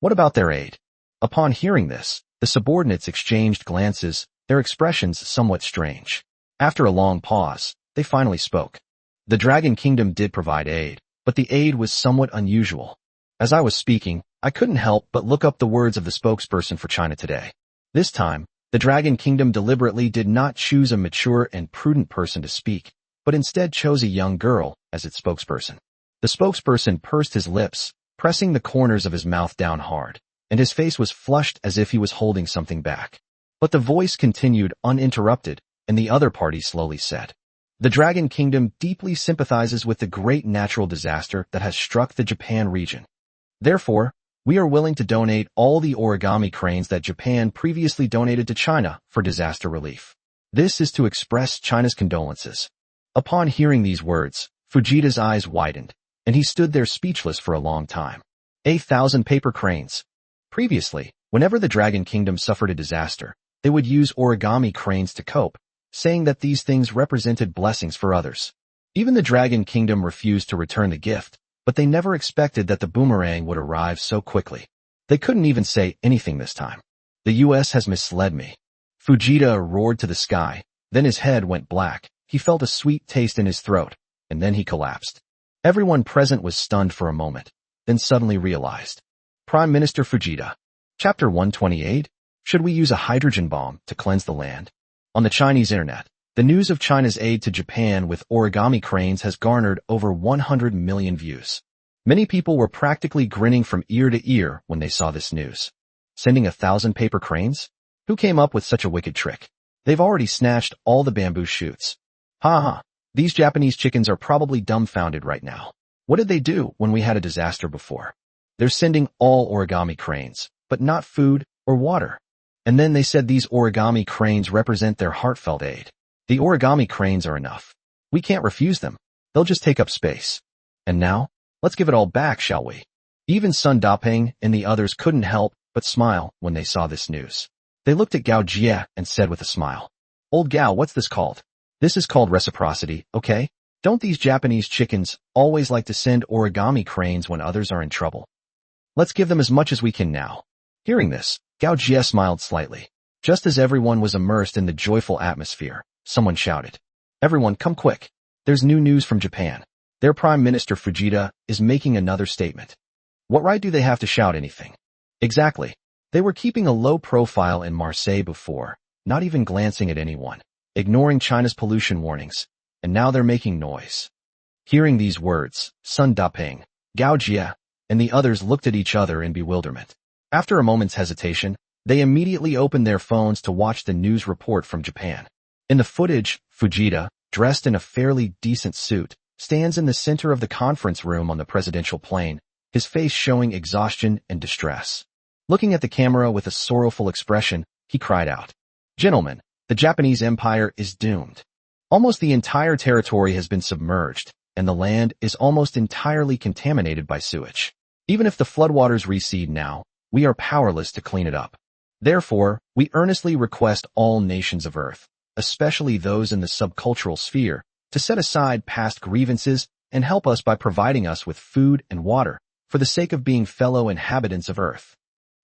What about their aid?" Upon hearing this, the subordinates exchanged glances, their expressions somewhat strange. After a long pause, they finally spoke. "The Dragon Kingdom did provide aid, but the aid was somewhat unusual." As I was speaking, I couldn't help but look up the words of the spokesperson for China Today. This time, the Dragon Kingdom deliberately did not choose a mature and prudent person to speak, but instead chose a young girl as its spokesperson. The spokesperson pursed his lips, pressing the corners of his mouth down hard, and his face was flushed as if he was holding something back. But the voice continued uninterrupted, and the other party slowly said, "The Dragon Kingdom deeply sympathizes with the great natural disaster that has struck the Japan region. Therefore, we are willing to donate all the origami cranes that Japan previously donated to China for disaster relief. This is to express China's condolences." Upon hearing these words, Fujita's eyes widened, and he stood there speechless for a long time. 1,000 paper cranes. Previously, whenever the Dragon Kingdom suffered a disaster, they would use origami cranes to cope, saying that these things represented blessings for others. Even the Dragon Kingdom refused to return the gift, but they never expected that the boomerang would arrive so quickly. They couldn't even say anything this time. "The US has misled me." Fujita roared to the sky, then his head went black, he felt a sweet taste in his throat, and then he collapsed. Everyone present was stunned for a moment, then suddenly realized. Prime Minister Fujita. Chapter 128. Should we use a hydrogen bomb to cleanse the land? On the Chinese internet, the news of China's aid to Japan with origami cranes has garnered over 100 million views. Many people were practically grinning from ear to ear when they saw this news. Sending 1,000 paper cranes? Who came up with such a wicked trick? They've already snatched all the bamboo shoots. Ha ha, these Japanese chickens are probably dumbfounded right now. What did they do when we had a disaster before? They're sending all origami cranes, but not food or water. And then they said these origami cranes represent their heartfelt aid. The origami cranes are enough. We can't refuse them. They'll just take up space. And now, let's give it all back, shall we? Even Sun Daping and the others couldn't help but smile when they saw this news. They looked at Gao Jie and said with a smile, "Old Gao, what's this called? This is called reciprocity, okay? Don't these Japanese chickens always like to send origami cranes when others are in trouble? Let's give them as much as we can now." Hearing this, Gao Jie smiled slightly. Just as everyone was immersed in the joyful atmosphere, someone shouted, "Everyone, come quick. There's new news from Japan. Their Prime Minister Fujita is making another statement." What right do they have to shout anything? Exactly. They were keeping a low profile in Marseille before, not even glancing at anyone, ignoring China's pollution warnings, and now they're making noise. Hearing these words, Sun Daping, Gao Jie, and the others looked at each other in bewilderment. After a moment's hesitation, they immediately opened their phones to watch the news report from Japan. In the footage, Fujita, dressed in a fairly decent suit, stands in the center of the conference room on the presidential plane, his face showing exhaustion and distress. Looking at the camera with a sorrowful expression, he cried out, "Gentlemen, the Japanese Empire is doomed. Almost the entire territory has been submerged, and the land is almost entirely contaminated by sewage. Even if the floodwaters recede now, we are powerless to clean it up. Therefore, we earnestly request all nations of Earth, especially those in the subcultural sphere, to set aside past grievances and help us by providing us with food and water, for the sake of being fellow inhabitants of Earth.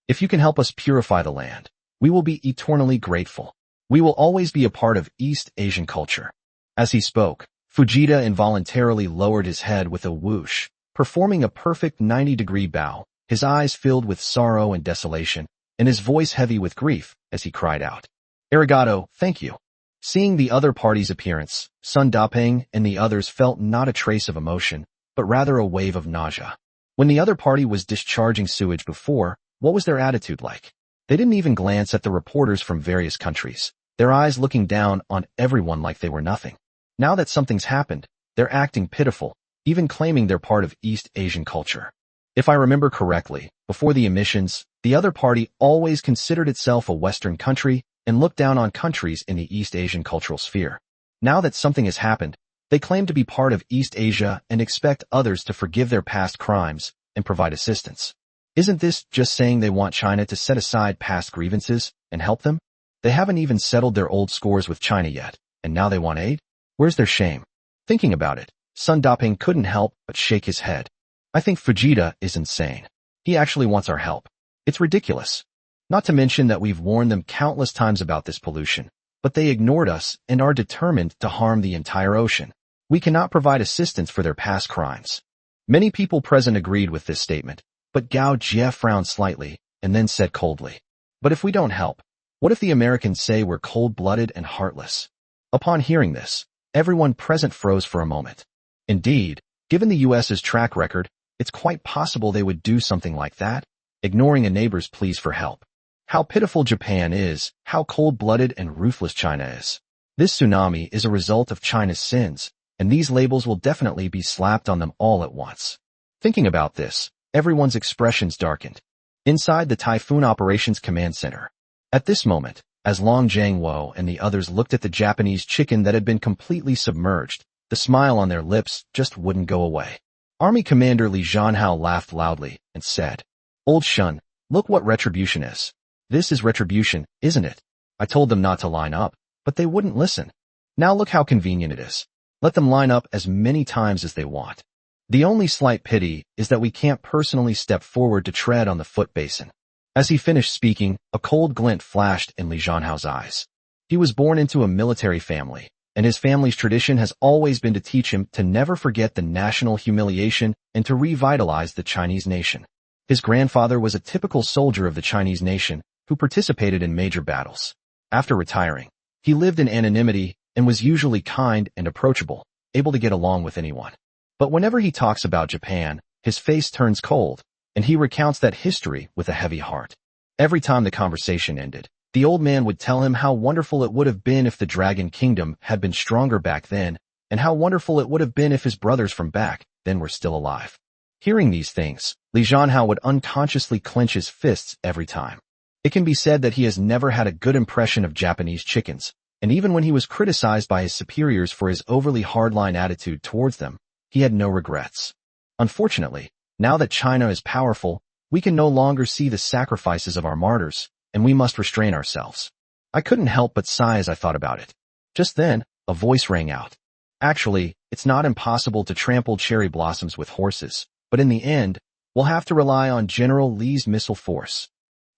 If you can help us purify the land, we will be eternally grateful. We will always be a part of East Asian culture." As he spoke, Fujita involuntarily lowered his head with a whoosh, performing a perfect 90-degree bow, his eyes filled with sorrow and desolation, and his voice heavy with grief as he cried out, "Arigato, thank you." Seeing the other party's appearance, Sun Daping and the others felt not a trace of emotion, but rather a wave of nausea. When the other party was discharging sewage before, what was their attitude like? They didn't even glance at the reporters from various countries, their eyes looking down on everyone like they were nothing. Now that something's happened, they're acting pitiful, even claiming they're part of East Asian culture. If I remember correctly, before the emissions, the other party always considered itself a Western country and looked down on countries in the East Asian cultural sphere. Now that something has happened, they claim to be part of East Asia and expect others to forgive their past crimes and provide assistance. Isn't this just saying they want China to set aside past grievances and help them? They haven't even settled their old scores with China yet, and now they want aid? Where's their shame? Thinking about it, Sun Daping couldn't help but shake his head. I think Fujita is insane. He actually wants our help. It's ridiculous. Not to mention that we've warned them countless times about this pollution, but they ignored us and are determined to harm the entire ocean. We cannot provide assistance for their past crimes. Many people present agreed with this statement, but Gao Jie frowned slightly and then said coldly, "But if we don't help, what if the Americans say we're cold-blooded and heartless?" Upon hearing this, everyone present froze for a moment. Indeed, given the U.S.'s track record, it's quite possible they would do something like that, ignoring a neighbor's pleas for help. How pitiful Japan is, how cold-blooded and ruthless China is. This tsunami is a result of China's sins, and these labels will definitely be slapped on them all at once. Thinking about this, everyone's expressions darkened. Inside the Typhoon Operations Command Center. At this moment, as Long Jiangwo and the others looked at the Japanese chicken that had been completely submerged, the smile on their lips just wouldn't go away. Army Commander Li Zhanhao laughed loudly and said, "Old Shun, look what retribution is. This is retribution, isn't it? I told them not to line up, but they wouldn't listen. Now look how convenient it is. Let them line up as many times as they want. The only slight pity is that we can't personally step forward to tread on the foot basin." As he finished speaking, a cold glint flashed in Li Zhanhao's eyes. He was born into a military family, and his family's tradition has always been to teach him to never forget the national humiliation and to revitalize the Chinese nation. His grandfather was a typical soldier of the Chinese nation who participated in major battles. After retiring, he lived in anonymity and was usually kind and approachable, able to get along with anyone. But whenever he talks about Japan, his face turns cold, and he recounts that history with a heavy heart. Every time the conversation ended, the old man would tell him how wonderful it would have been if the Dragon Kingdom had been stronger back then, and how wonderful it would have been if his brothers from back then were still alive. Hearing these things, Li Zhanhao would unconsciously clench his fists every time. It can be said that he has never had a good impression of Japanese chickens, and even when he was criticized by his superiors for his overly hardline attitude towards them, he had no regrets. Unfortunately, now that China is powerful, we can no longer see the sacrifices of our martyrs, and we must restrain ourselves. I couldn't help but sigh as I thought about it. Just then, a voice rang out. Actually, it's not impossible to trample cherry blossoms with horses, but in the end, we'll have to rely on General Li's missile force.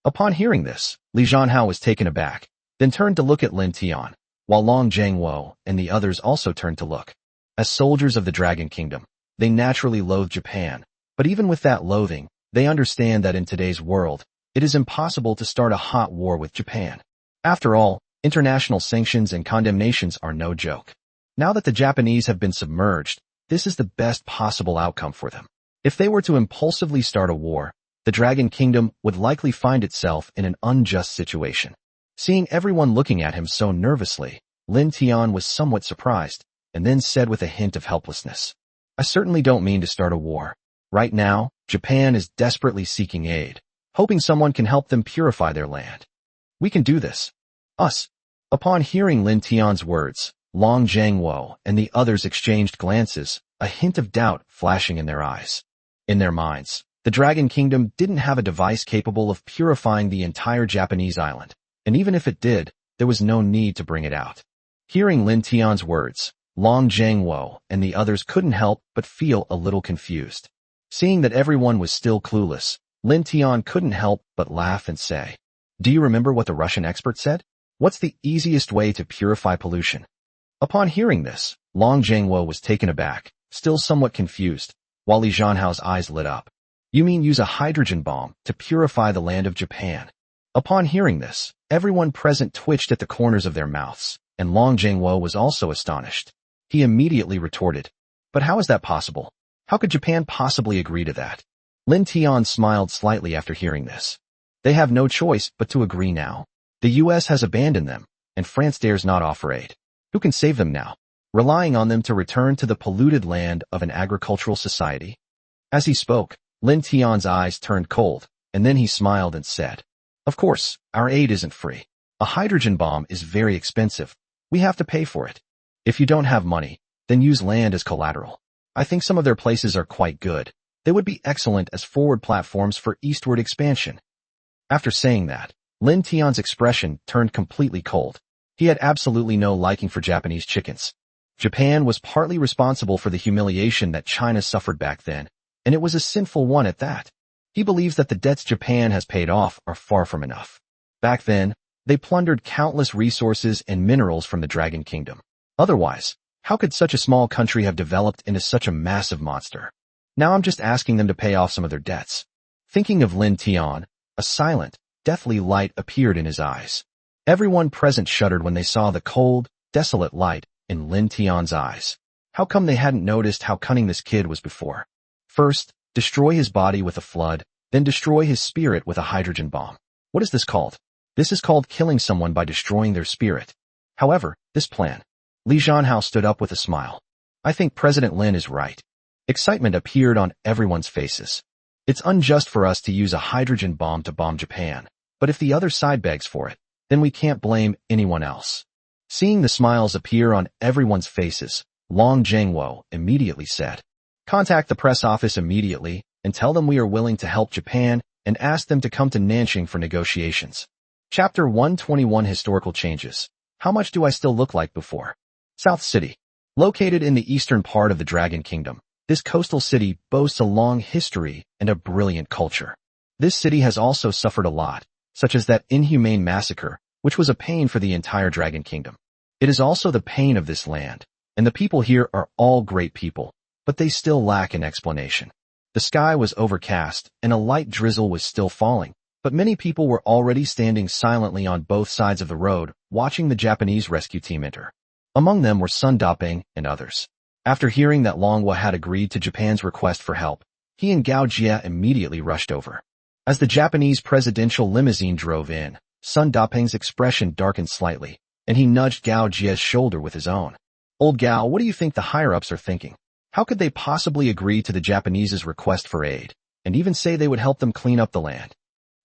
Upon hearing this, Li Zhanhao was taken aback, then turned to look at Lin Tian, while Long Jiangwo and the others also turned to look. As soldiers of the Dragon Kingdom, they naturally loathed Japan, but even with that loathing, They understand that in today's world, it is impossible to start a hot war with Japan. After all, international sanctions and condemnations are no joke. Now that the Japanese have been submerged, this is the best possible outcome for them. If they were to impulsively start a war, the Dragon Kingdom would likely find itself in an unjust situation. Seeing everyone looking at him so nervously, Lin Tian was somewhat surprised, and then said with a hint of helplessness, "I certainly don't mean to start a war. Right now, Japan is desperately seeking aid, hoping someone can help them purify their land. We can do this. Us." Upon hearing Lin Tian's words, Long Zhangwo and the others exchanged glances, a hint of doubt flashing in their eyes. In their minds, the Dragon Kingdom didn't have a device capable of purifying the entire Japanese island, and even if it did, there was no need to bring it out. Hearing Lin Tian's words, Long Zhangwo and the others couldn't help but feel a little confused. Seeing that everyone was still clueless, Lin Tian couldn't help but laugh and say, "Do you remember what the Russian expert said? What's the easiest way to purify pollution?" Upon hearing this, Long Zhangwo was taken aback, still somewhat confused, while Li Zhanhao's eyes lit up. "You mean use a hydrogen bomb to purify the land of Japan?" Upon hearing this, everyone present twitched at the corners of their mouths, and Long Zhangwo was also astonished. He immediately retorted, "But how is that possible? How could Japan possibly agree to that?" Lin Tian smiled slightly after hearing this. They have no choice but to agree now. The US has abandoned them, and France dares not offer aid. Who can save them now? Relying on them to return to the polluted land of an agricultural society? As he spoke, Lin Tian's eyes turned cold, and then he smiled and said, "Of course, our aid isn't free. A hydrogen bomb is very expensive. We have to pay for it. If you don't have money, then use land as collateral. I think some of their places are quite good. They would be excellent as forward platforms for eastward expansion." After saying that, Lin Tian's expression turned completely cold. He had absolutely no liking for Japanese chickens. Japan was partly responsible for the humiliation that China suffered back then, and it was a sinful one at that. He believes that the debts Japan has paid off are far from enough. Back then, they plundered countless resources and minerals from the Dragon Kingdom. Otherwise, how could such a small country have developed into such a massive monster? Now I'm just asking them to pay off some of their debts. Thinking of Lin Tian, a silent, deathly light appeared in his eyes. Everyone present shuddered when they saw the cold, desolate light in Lin Tian's eyes. How come they hadn't noticed how cunning this kid was before? First, destroy his body with a flood, then destroy his spirit with a hydrogen bomb. What is this called? This is called killing someone by destroying their spirit. However, this plan. Li Zhanhao stood up with a smile. "I think President Lin is right." Excitement appeared on everyone's faces. "It's unjust for us to use a hydrogen bomb to bomb Japan, but if the other side begs for it, then we can't blame anyone else." Seeing the smiles appear on everyone's faces, Long Zhangwo immediately said, "Contact the press office immediately and tell them we are willing to help Japan and ask them to come to Nanjing for negotiations." Chapter 121 Historical Changes. How much do I still look like before? South City. Located in the eastern part of the Dragon Kingdom, this coastal city boasts a long history and a brilliant culture. This city has also suffered a lot, such as that inhumane massacre, which was a pain for the entire Dragon Kingdom. It is also the pain of this land, and the people here are all great people, but they still lack an explanation. The sky was overcast, and a light drizzle was still falling, but many people were already standing silently on both sides of the road, watching the Japanese rescue team enter. Among them were Sun Daping and others. After hearing that Longhua had agreed to Japan's request for help, he and Gao Jie immediately rushed over. As the Japanese presidential limousine drove in, Sun Daping's expression darkened slightly, and he nudged Gao Jie's shoulder with his own. "Old Gao, what do you think the higher-ups are thinking? How could they possibly agree to the Japanese's request for aid, and even say they would help them clean up the land?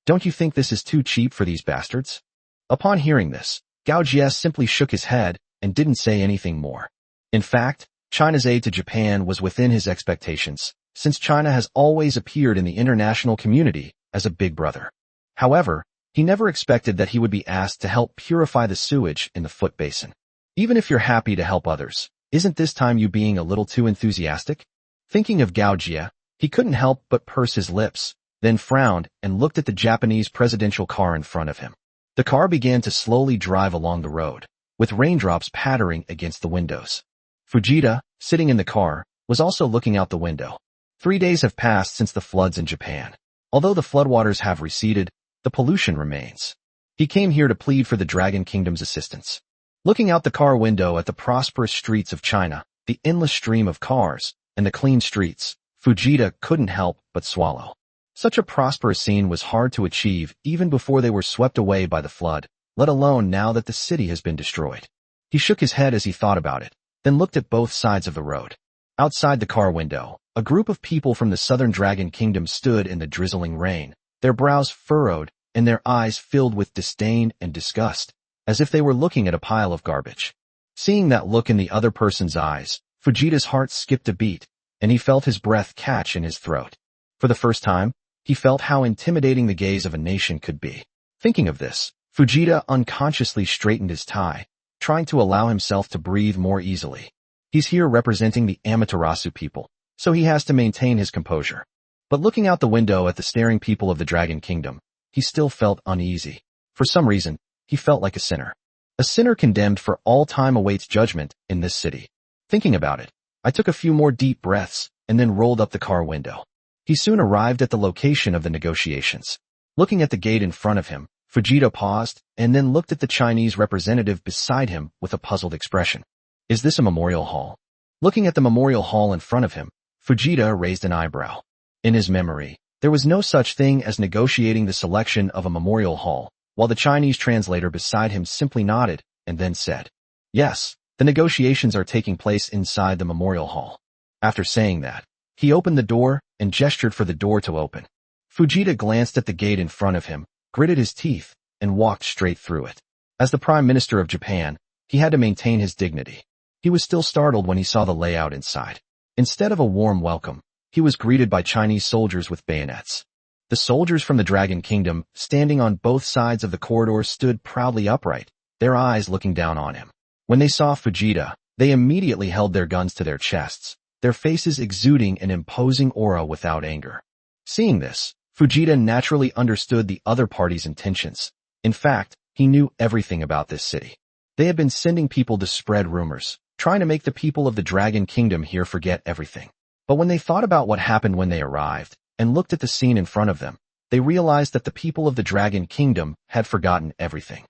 Don't you think this is too cheap for these bastards?" Upon hearing this, Gao Jie simply shook his head and didn't say anything more. In fact, China's aid to Japan was within his expectations, since China has always appeared in the international community as a big brother. However, he never expected that he would be asked to help purify the sewage in the foot basin. Even if you're happy to help others, isn't this time you being a little too enthusiastic? Thinking of Gao Jie, he couldn't help but purse his lips, then frowned and looked at the Japanese presidential car in front of him. The car began to slowly drive along the road, with raindrops pattering against the windows. Fujita, sitting in the car, was also looking out the window. 3 days have passed since the floods in Japan. Although the floodwaters have receded, the pollution remains. He came here to plead for the Dragon Kingdom's assistance. Looking out the car window at the prosperous streets of China, the endless stream of cars, and the clean streets, Fujita couldn't help but swallow. Such a prosperous scene was hard to achieve even before they were swept away by the flood, let alone now that the city has been destroyed. He shook his head as he thought about it, then looked at both sides of the road. Outside the car window, a group of people from the Southern Dragon Kingdom stood in the drizzling rain, their brows furrowed and their eyes filled with disdain and disgust, as if they were looking at a pile of garbage. Seeing that look in the other person's eyes, Fujita's heart skipped a beat, and he felt his breath catch in his throat. For the first time, he felt how intimidating the gaze of a nation could be. Thinking of this, Fujita unconsciously straightened his tie, trying to allow himself to breathe more easily. He's here representing the Amaterasu people, so he has to maintain his composure. But looking out the window at the staring people of the Dragon Kingdom, he still felt uneasy. For some reason, he felt like a sinner. A sinner condemned for all time awaits judgment in this city. Thinking about it, I took a few more deep breaths and then rolled up the car window. He soon arrived at the location of the negotiations. Looking at the gate in front of him, Fujita paused and then looked at the Chinese representative beside him with a puzzled expression. Is this a memorial hall? Looking at the memorial hall in front of him, Fujita raised an eyebrow. In his memory, there was no such thing as negotiating the selection of a memorial hall, while the Chinese translator beside him simply nodded and then said, "Yes, the negotiations are taking place inside the memorial hall." After saying that, he opened the door and gestured for the door to open. Fujita glanced at the gate in front of him, gritted his teeth, and walked straight through it. As the Prime Minister of Japan, he had to maintain his dignity. He was still startled when he saw the layout inside. Instead of a warm welcome, he was greeted by Chinese soldiers with bayonets. The soldiers from the Dragon Kingdom, standing on both sides of the corridor, stood proudly upright, their eyes looking down on him. When they saw Fujita, they immediately held their guns to their chests, their faces exuding an imposing aura without anger. Seeing this, Fujita naturally understood the other party's intentions. In fact, he knew everything about this city. They had been sending people to spread rumors, trying to make the people of the Dragon Kingdom here forget everything. But when they thought about what happened when they arrived, and looked at the scene in front of them, they realized that the people of the Dragon Kingdom had forgotten everything.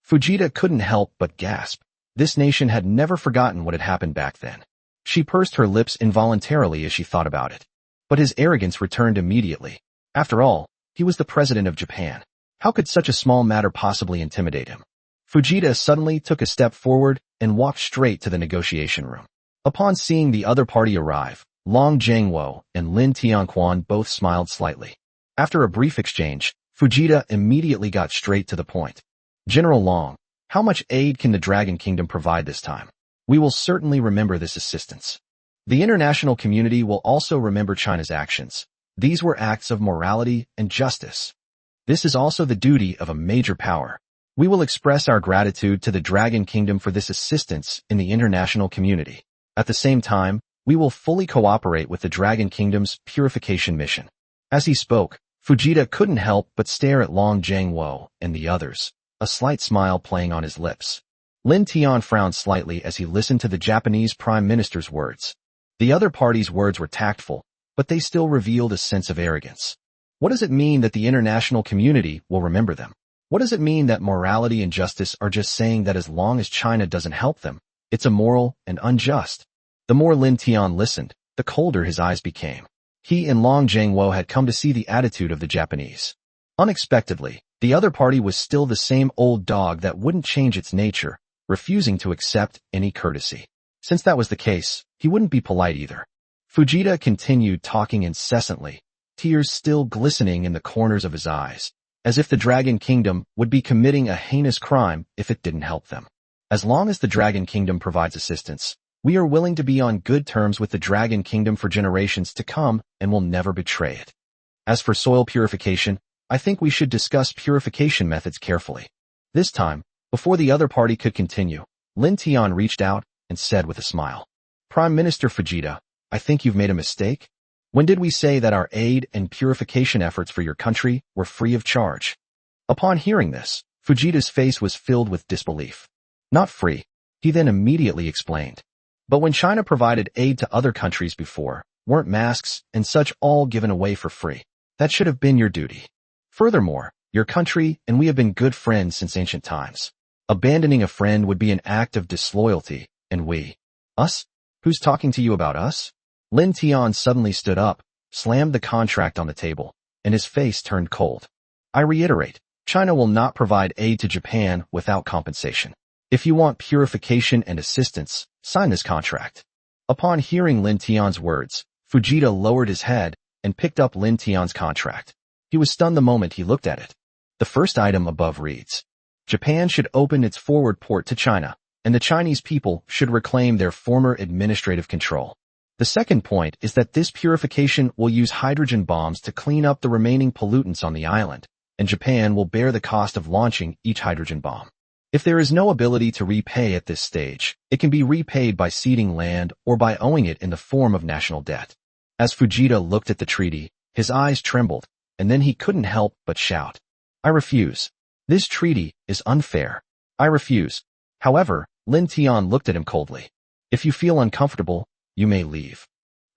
Fujita couldn't help but gasp. This nation had never forgotten what had happened back then. She pursed her lips involuntarily as she thought about it. But his arrogance returned immediately. After all, he was the president of Japan. How could such a small matter possibly intimidate him? Fujita suddenly took a step forward and walked straight to the negotiation room. Upon seeing the other party arrive, Long Jiangwo and Lin Tianquan both smiled slightly. After a brief exchange, Fujita immediately got straight to the point. "General Long, how much aid can the Dragon Kingdom provide this time? We will certainly remember this assistance. The international community will also remember China's actions. These were acts of morality and justice. This is also the duty of a major power. We will express our gratitude to the Dragon Kingdom for this assistance in the international community. At the same time, we will fully cooperate with the Dragon Kingdom's purification mission." As he spoke, Fujita couldn't help but stare at Long Jiangwo and the others, a slight smile playing on his lips. Lin Tian frowned slightly as he listened to the Japanese Prime Minister's words. The other party's words were tactful, but they still revealed a sense of arrogance. What does it mean that the international community will remember them? What does it mean that morality and justice are just saying that as long as China doesn't help them, it's immoral and unjust? The more Lin Tian listened, the colder his eyes became. He and Long Jiangwo had come to see the attitude of the Japanese. Unexpectedly, the other party was still the same old dog that wouldn't change its nature, refusing to accept any courtesy. Since that was the case, he wouldn't be polite either. Fujita continued talking incessantly, tears still glistening in the corners of his eyes, as if the Dragon Kingdom would be committing a heinous crime if it didn't help them. As long as the Dragon Kingdom provides assistance, we are willing to be on good terms with the Dragon Kingdom for generations to come and will never betray it. As for soil purification, I think we should discuss purification methods carefully. This time, before the other party could continue, Lin Tian reached out and said with a smile, "Prime Minister Fujita, I think you've made a mistake. When did we say that our aid and purification efforts for your country were free of charge?" Upon hearing this, Fujita's face was filled with disbelief. "Not free," he then immediately explained. "But when China provided aid to other countries before, weren't masks and such all given away for free? That should have been your duty. Furthermore, your country and we have been good friends since ancient times. Abandoning a friend would be an act of disloyalty, and we. Us? Who's talking to you about us? Lin Tian suddenly stood up, slammed the contract on the table, and his face turned cold. I reiterate, China will not provide aid to Japan without compensation. If you want purification and assistance, sign this contract. Upon hearing Lin Tian's words, Fujita lowered his head and picked up Lin Tian's contract. He was stunned the moment he looked at it. The first item above reads, Japan should open its forward port to China, and the Chinese people should reclaim their former administrative control. The second point is that this purification will use hydrogen bombs to clean up the remaining pollutants on the island, and Japan will bear the cost of launching each hydrogen bomb. If there is no ability to repay at this stage, it can be repaid by ceding land or by owing it in the form of national debt. As Fujita looked at the treaty, his eyes trembled, and then he couldn't help but shout, I refuse. This treaty is unfair. I refuse. However, Lin Tian looked at him coldly. If you feel uncomfortable, you may leave.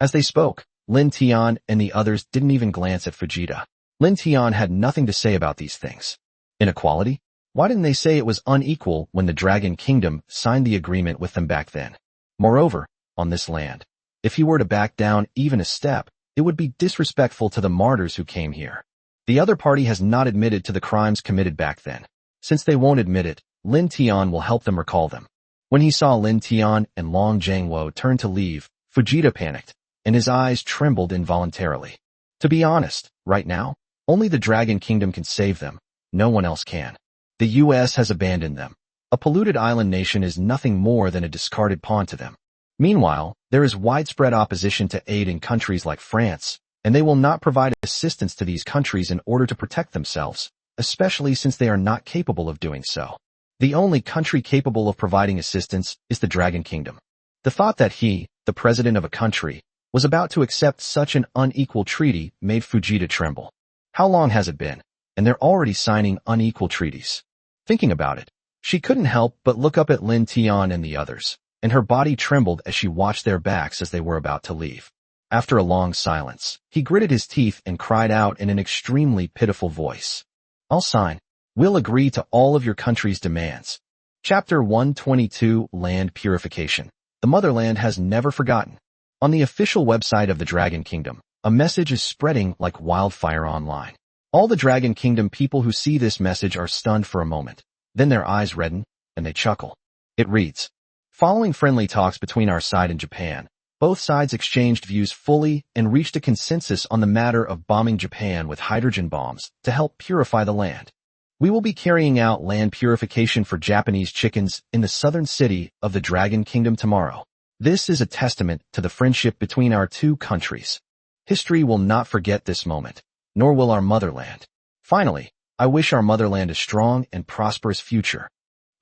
As they spoke, Lin Tian and the others didn't even glance at Fujita. Lin Tian had nothing to say about these things. Inequality? Why didn't they say it was unequal when the Dragon Kingdom signed the agreement with them back then? Moreover, on this land, if he were to back down even a step, it would be disrespectful to the martyrs who came here. The other party has not admitted to the crimes committed back then. Since they won't admit it, Lin Tian will help them recall them. When he saw Lin Tian and Long Jiangwo turn to leave, Fujita panicked, and his eyes trembled involuntarily. To be honest, right now, only the Dragon Kingdom can save them. No one else can. The U.S. has abandoned them. A polluted island nation is nothing more than a discarded pawn to them. Meanwhile, there is widespread opposition to aid in countries like France, and they will not provide assistance to these countries in order to protect themselves, especially since they are not capable of doing so. The only country capable of providing assistance is the Dragon Kingdom. The thought that he, the president of a country, was about to accept such an unequal treaty made Fujita tremble. How long has it been? And they're already signing unequal treaties. Thinking about it, she couldn't help but look up at Lin Tian and the others, and her body trembled as she watched their backs as they were about to leave. After a long silence, he gritted his teeth and cried out in an extremely pitiful voice. I'll sign. We'll agree to all of your country's demands. Chapter 122, Land Purification. The motherland has never forgotten. On the official website of the Dragon Kingdom, a message is spreading like wildfire online. All the Dragon Kingdom people who see this message are stunned for a moment. Then their eyes redden, and they chuckle. It reads, following friendly talks between our side and Japan, both sides exchanged views fully and reached a consensus on the matter of bombing Japan with hydrogen bombs to help purify the land. We will be carrying out land purification for Japanese chickens in the southern city of the Dragon Kingdom tomorrow. This is a testament to the friendship between our two countries. History will not forget this moment, nor will our motherland. Finally, I wish our motherland a strong and prosperous future.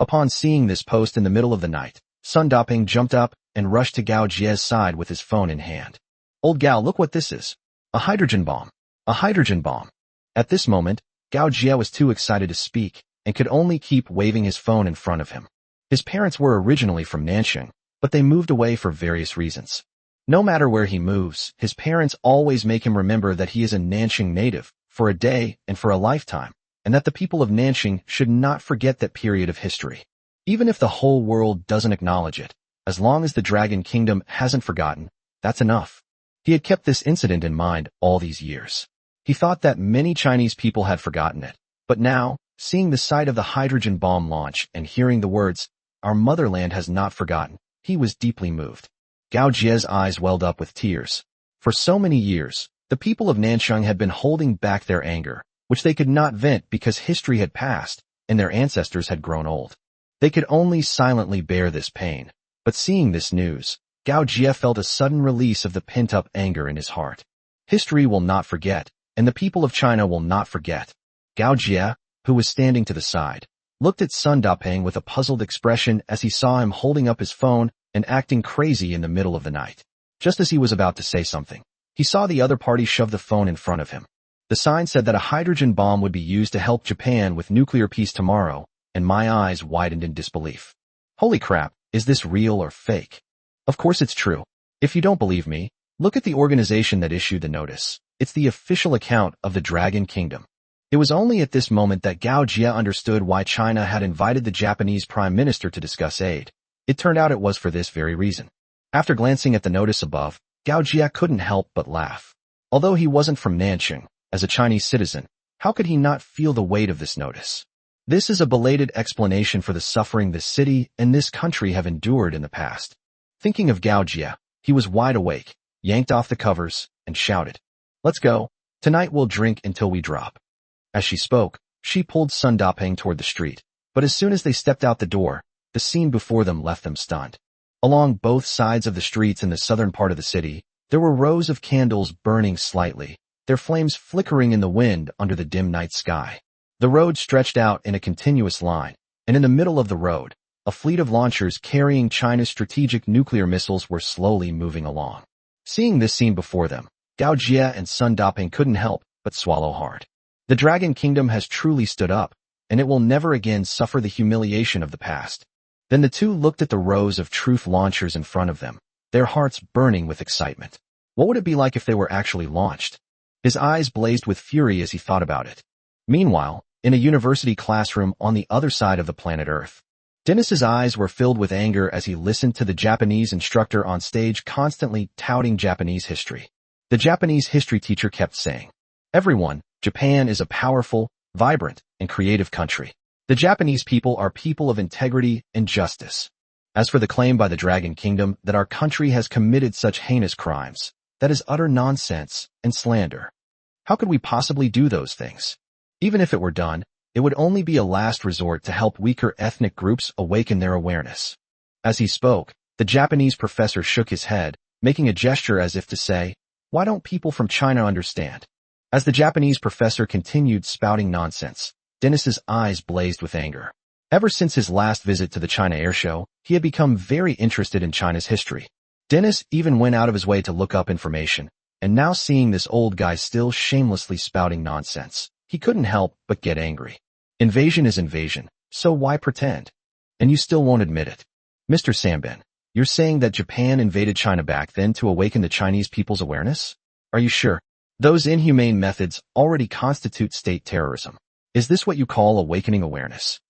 Upon seeing this post in the middle of the night, Sun Daping jumped up and rushed to Gao Jie's side with his phone in hand. Old Gao, look what this is. A hydrogen bomb. A hydrogen bomb. At this moment, Gao Jie was too excited to speak and could only keep waving his phone in front of him. His parents were originally from Nanxing, but they moved away for various reasons. No matter where he moves, his parents always make him remember that he is a Nanxing native, for a day and for a lifetime, and that the people of Nanxing should not forget that period of history. Even if the whole world doesn't acknowledge it, as long as the Dragon Kingdom hasn't forgotten, that's enough. He had kept this incident in mind all these years. He thought that many Chinese people had forgotten it, but now, seeing the sight of the hydrogen bomb launch and hearing the words, our motherland has not forgotten, he was deeply moved. Gao Jie's eyes welled up with tears. For so many years, the people of Nanxing had been holding back their anger, which they could not vent because history had passed and their ancestors had grown old. They could only silently bear this pain, but seeing this news, Gao Jie felt a sudden release of the pent-up anger in his heart. History will not forget, and the people of China will not forget. Gao Jie, who was standing to the side, looked at Sun Daping with a puzzled expression as he saw him holding up his phone and acting crazy in the middle of the night. Just as he was about to say something, he saw the other party shove the phone in front of him. The sign said that a hydrogen bomb would be used to help Japan with nuclear peace tomorrow, and my eyes widened in disbelief. Holy crap, is this real or fake? Of course it's true. If you don't believe me, look at the organization that issued the notice. It's the official account of the Dragon Kingdom. It was only at this moment that Gao Jia understood why China had invited the Japanese Prime Minister to discuss aid. It turned out it was for this very reason. After glancing at the notice above, Gao Jia couldn't help but laugh. Although he wasn't from Nanjing, as a Chinese citizen, how could he not feel the weight of this notice? This is a belated explanation for the suffering this city and this country have endured in the past. Thinking of Gao Jia, he was wide awake, yanked off the covers, and shouted, "Let's go. Tonight we'll drink until we drop." As she spoke, she pulled Sun Dapeng toward the street, but as soon as they stepped out the door, the scene before them left them stunned. Along both sides of the streets in the southern part of the city, there were rows of candles burning slightly, their flames flickering in the wind under the dim night sky. The road stretched out in a continuous line, and in the middle of the road, a fleet of launchers carrying China's strategic nuclear missiles were slowly moving along. Seeing this scene before them, Gao Jia and Sun Dapeng couldn't help but swallow hard. The Dragon Kingdom has truly stood up, and it will never again suffer the humiliation of the past. Then the two looked at the rows of truth launchers in front of them, their hearts burning with excitement. What would it be like if they were actually launched? His eyes blazed with fury as he thought about it. Meanwhile, in a university classroom on the other side of the planet Earth, Dennis's eyes were filled with anger as he listened to the Japanese instructor on stage constantly touting Japanese history. The Japanese history teacher kept saying, "Everyone, Japan is a powerful, vibrant, and creative country. The Japanese people are people of integrity and justice. As for the claim by the Dragon Kingdom that our country has committed such heinous crimes, that is utter nonsense and slander. How could we possibly do those things? Even if it were done, it would only be a last resort to help weaker ethnic groups awaken their awareness." As he spoke, the Japanese professor shook his head, making a gesture as if to say, "Why don't people from China understand?" As the Japanese professor continued spouting nonsense, Dennis's eyes blazed with anger. Ever since his last visit to the China Air Show, he had become very interested in China's history. Dennis even went out of his way to look up information, and now seeing this old guy still shamelessly spouting nonsense, he couldn't help but get angry. Invasion is invasion, so why pretend? And you still won't admit it. Mr. Sambin, you're saying that Japan invaded China back then to awaken the Chinese people's awareness? Are you sure? Those inhumane methods already constitute state terrorism. Is this what you call awakening awareness?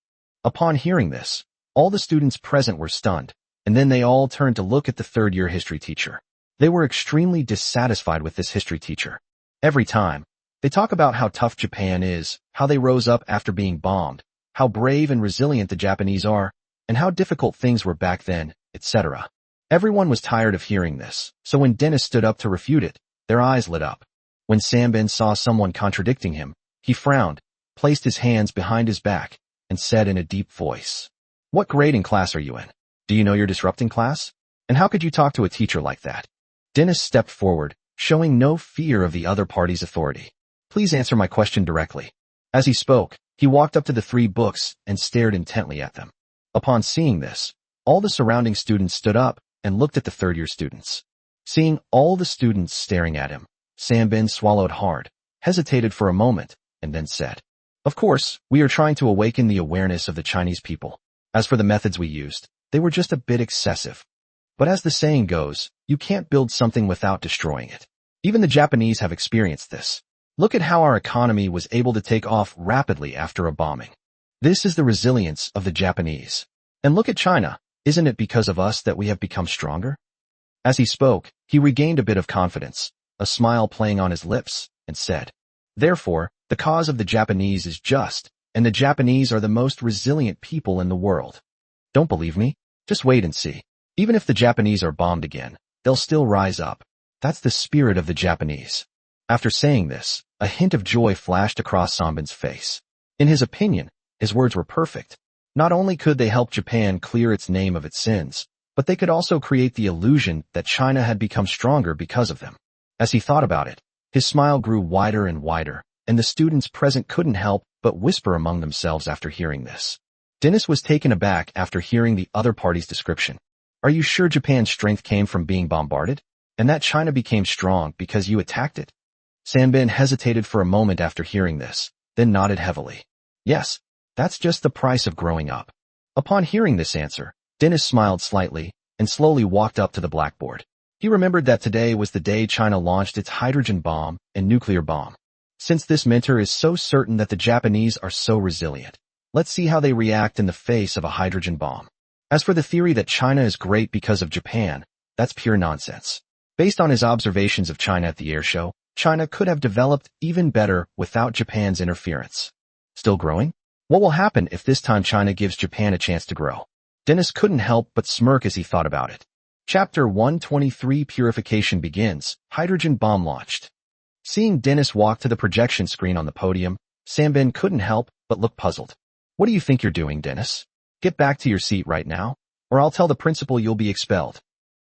Upon hearing this, all the students present were stunned, and then they all turned to look at the third-year history teacher. They were extremely dissatisfied with this history teacher. Every time, they talk about how tough Japan is, how they rose up after being bombed, how brave and resilient the Japanese are, and how difficult things were back then, etc. Everyone was tired of hearing this, so when Dennis stood up to refute it, their eyes lit up. When Sambin saw someone contradicting him, he frowned, placed his hands behind his back, and said in a deep voice, "What grade in class are you in? Do you know you're disrupting class? And how could you talk to a teacher like that?" Dennis stepped forward, showing no fear of the other party's authority. "Please answer my question directly." As he spoke, he walked up to the three books and stared intently at them. Upon seeing this, all the surrounding students stood up and looked at the third-year students. Seeing all the students staring at him, Sambin swallowed hard, hesitated for a moment, and then said, "Of course, we are trying to awaken the awareness of the Chinese people. As for the methods we used, they were just a bit excessive. But as the saying goes, you can't build something without destroying it. Even the Japanese have experienced this. Look at how our economy was able to take off rapidly after a bombing. This is the resilience of the Japanese. And look at China. Isn't it because of us that we have become stronger?" As he spoke, he regained a bit of confidence, a smile playing on his lips, and said, "Therefore, the cause of the Japanese is just, and the Japanese are the most resilient people in the world. Don't believe me? Just wait and see. Even if the Japanese are bombed again, they'll still rise up. That's the spirit of the Japanese." After saying this, a hint of joy flashed across Sambin's face. In his opinion, his words were perfect. Not only could they help Japan clear its name of its sins, but they could also create the illusion that China had become stronger because of them. As he thought about it, his smile grew wider and wider, and the students present couldn't help but whisper among themselves after hearing this. Dennis was taken aback after hearing the other party's description. "Are you sure Japan's strength came from being bombarded? And that China became strong because you attacked it?" Sambin hesitated for a moment after hearing this, then nodded heavily. "Yes, that's just the price of growing up." Upon hearing this answer, Dennis smiled slightly and slowly walked up to the blackboard. He remembered that today was the day China launched its hydrogen bomb and nuclear bomb. Since this mentor is so certain that the Japanese are so resilient, let's see how they react in the face of a hydrogen bomb. As for the theory that China is great because of Japan, that's pure nonsense. Based on his observations of China at the air show, China could have developed even better without Japan's interference. Still growing? What will happen if this time China gives Japan a chance to grow? Dennis couldn't help but smirk as he thought about it. Chapter 123 Purification begins, hydrogen bomb launched. Seeing Dennis walk to the projection screen on the podium, Sambin couldn't help but look puzzled. What do you think you're doing, Dennis? Get back to your seat right now, or I'll tell the principal you'll be expelled.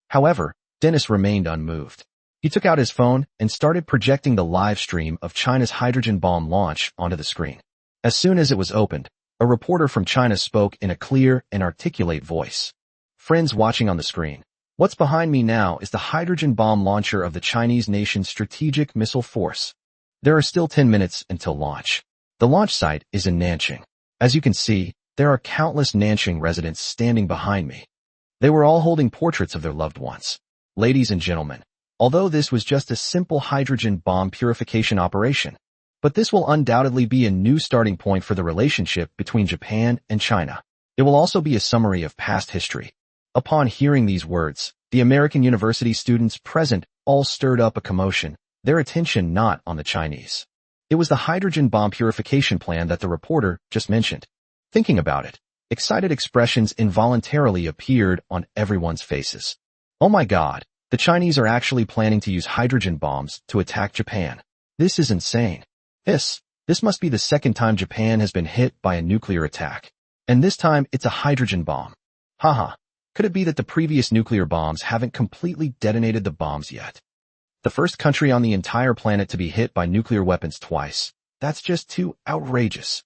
However, Dennis remained unmoved. He took out his phone and started projecting the live stream of China's hydrogen bomb launch onto the screen. As soon as it was opened, a reporter from China spoke in a clear and articulate voice. Friends watching on the screen, what's behind me now is the hydrogen bomb launcher of the Chinese nation's strategic missile force. There are still 10 minutes until launch. The launch site is in Nanjing. As you can see, there are countless Nanjing residents standing behind me. They were all holding portraits of their loved ones. Ladies and gentlemen, although this was just a simple hydrogen bomb purification operation, but this will undoubtedly be a new starting point for the relationship between Japan and China. It will also be a summary of past history. Upon hearing these words, the American university students present all stirred up a commotion, their attention not on the Chinese. It was the hydrogen bomb purification plan that the reporter just mentioned. Thinking about it, excited expressions involuntarily appeared on everyone's faces. Oh my God, the Chinese are actually planning to use hydrogen bombs to attack Japan. This is insane. This must be the second time Japan has been hit by a nuclear attack. And this time it's a hydrogen bomb. Haha. Could it be that the previous nuclear bombs haven't completely detonated the bombs yet? The first country on the entire planet to be hit by nuclear weapons twice. That's just too outrageous.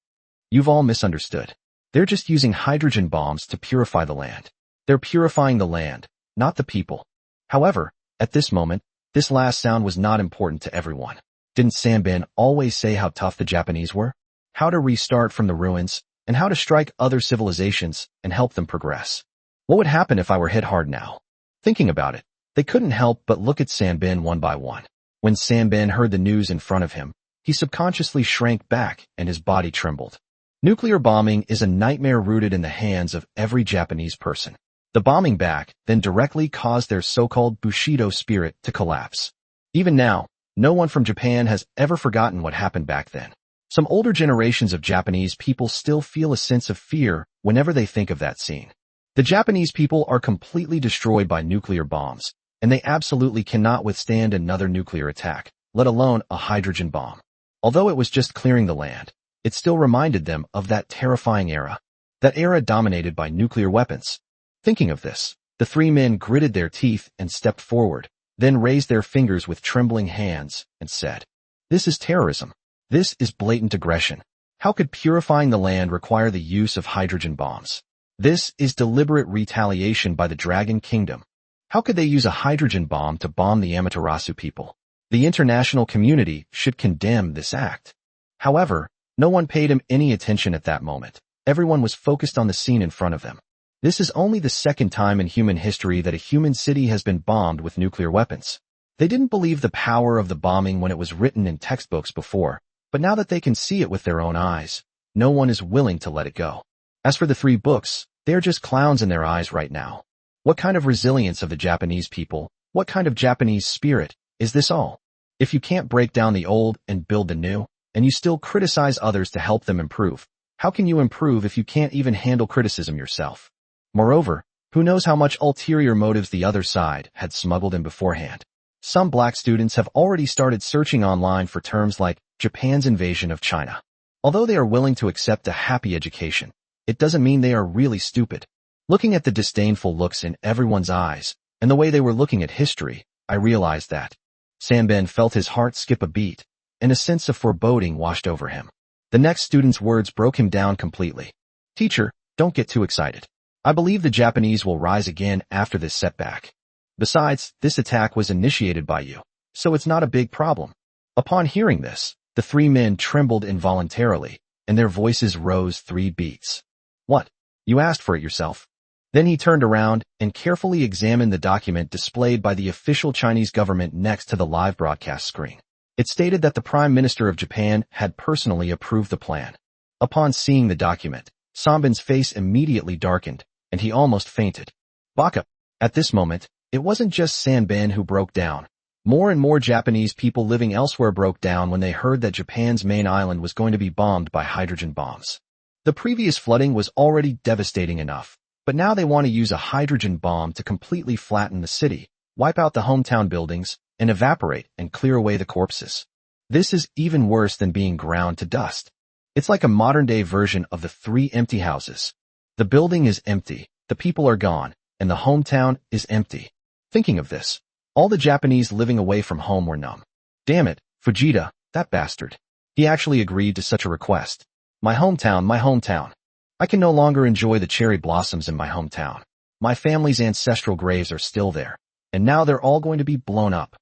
You've all misunderstood. They're just using hydrogen bombs to purify the land. They're purifying the land, not the people. However, at this moment, this last sound was not important to everyone. Didn't Sambin always say how tough the Japanese were? How to restart from the ruins, and how to strike other civilizations and help them progress. What would happen if I were hit hard now? Thinking about it, they couldn't help but look at Sambin one by one. When Sambin heard the news in front of him, he subconsciously shrank back and his body trembled. Nuclear bombing is a nightmare rooted in the hands of every Japanese person. The bombing back then directly caused their so-called Bushido spirit to collapse. Even now, no one from Japan has ever forgotten what happened back then. Some older generations of Japanese people still feel a sense of fear whenever they think of that scene. The Japanese people are completely destroyed by nuclear bombs, and they absolutely cannot withstand another nuclear attack, let alone a hydrogen bomb. Although it was just clearing the land, it still reminded them of that terrifying era. That era dominated by nuclear weapons. Thinking of this, the three men gritted their teeth and stepped forward, then raised their fingers with trembling hands and said, "This is terrorism. This is blatant aggression. How could purifying the land require the use of hydrogen bombs? This is deliberate retaliation by the Dragon Kingdom. How could they use a hydrogen bomb to bomb the Amaterasu people? The international community should condemn this act." However, no one paid him any attention at that moment. Everyone was focused on the scene in front of them. This is only the second time in human history that a human city has been bombed with nuclear weapons. They didn't believe the power of the bombing when it was written in textbooks before, but now that they can see it with their own eyes, no one is willing to let it go. As for the 3 books, they are just clowns in their eyes right now. What kind of resilience of the Japanese people, what kind of Japanese spirit, is this all? If you can't break down the old and build the new, and you still criticize others to help them improve, how can you improve if you can't even handle criticism yourself? Moreover, who knows how much ulterior motives the other side had smuggled in beforehand. Some black students have already started searching online for terms like Japan's invasion of China. Although they are willing to accept a happy education, it doesn't mean they are really stupid. Looking at the disdainful looks in everyone's eyes, and the way they were looking at history, I realized that. Sambin felt his heart skip a beat, and a sense of foreboding washed over him. The next student's words broke him down completely. "Teacher, don't get too excited. I believe the Japanese will rise again after this setback. Besides, this attack was initiated by you, so it's not a big problem." Upon hearing this, the 3 men trembled involuntarily, and their voices rose 3 beats. "What? You asked for it yourself?" Then he turned around and carefully examined the document displayed by the official Chinese government next to the live broadcast screen. It stated that the Prime Minister of Japan had personally approved the plan. Upon seeing the document, Sanbin's face immediately darkened, and he almost fainted. Baka. At this moment, it wasn't just Sanbin who broke down. More and more Japanese people living elsewhere broke down when they heard that Japan's main island was going to be bombed by hydrogen bombs. The previous flooding was already devastating enough, but now they want to use a hydrogen bomb to completely flatten the city, wipe out the hometown buildings, and evaporate and clear away the corpses. This is even worse than being ground to dust. It's like a modern-day version of the three empty houses. The building is empty, the people are gone, and the hometown is empty. Thinking of this, all the Japanese living away from home were numb. Damn it, Fujita, that bastard. He actually agreed to such a request. My hometown, my hometown. I can no longer enjoy the cherry blossoms in my hometown. My family's ancestral graves are still there, and now they're all going to be blown up.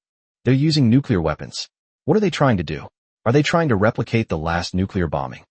They're using nuclear weapons. What are they trying to do? Are they trying to replicate the last nuclear bombing?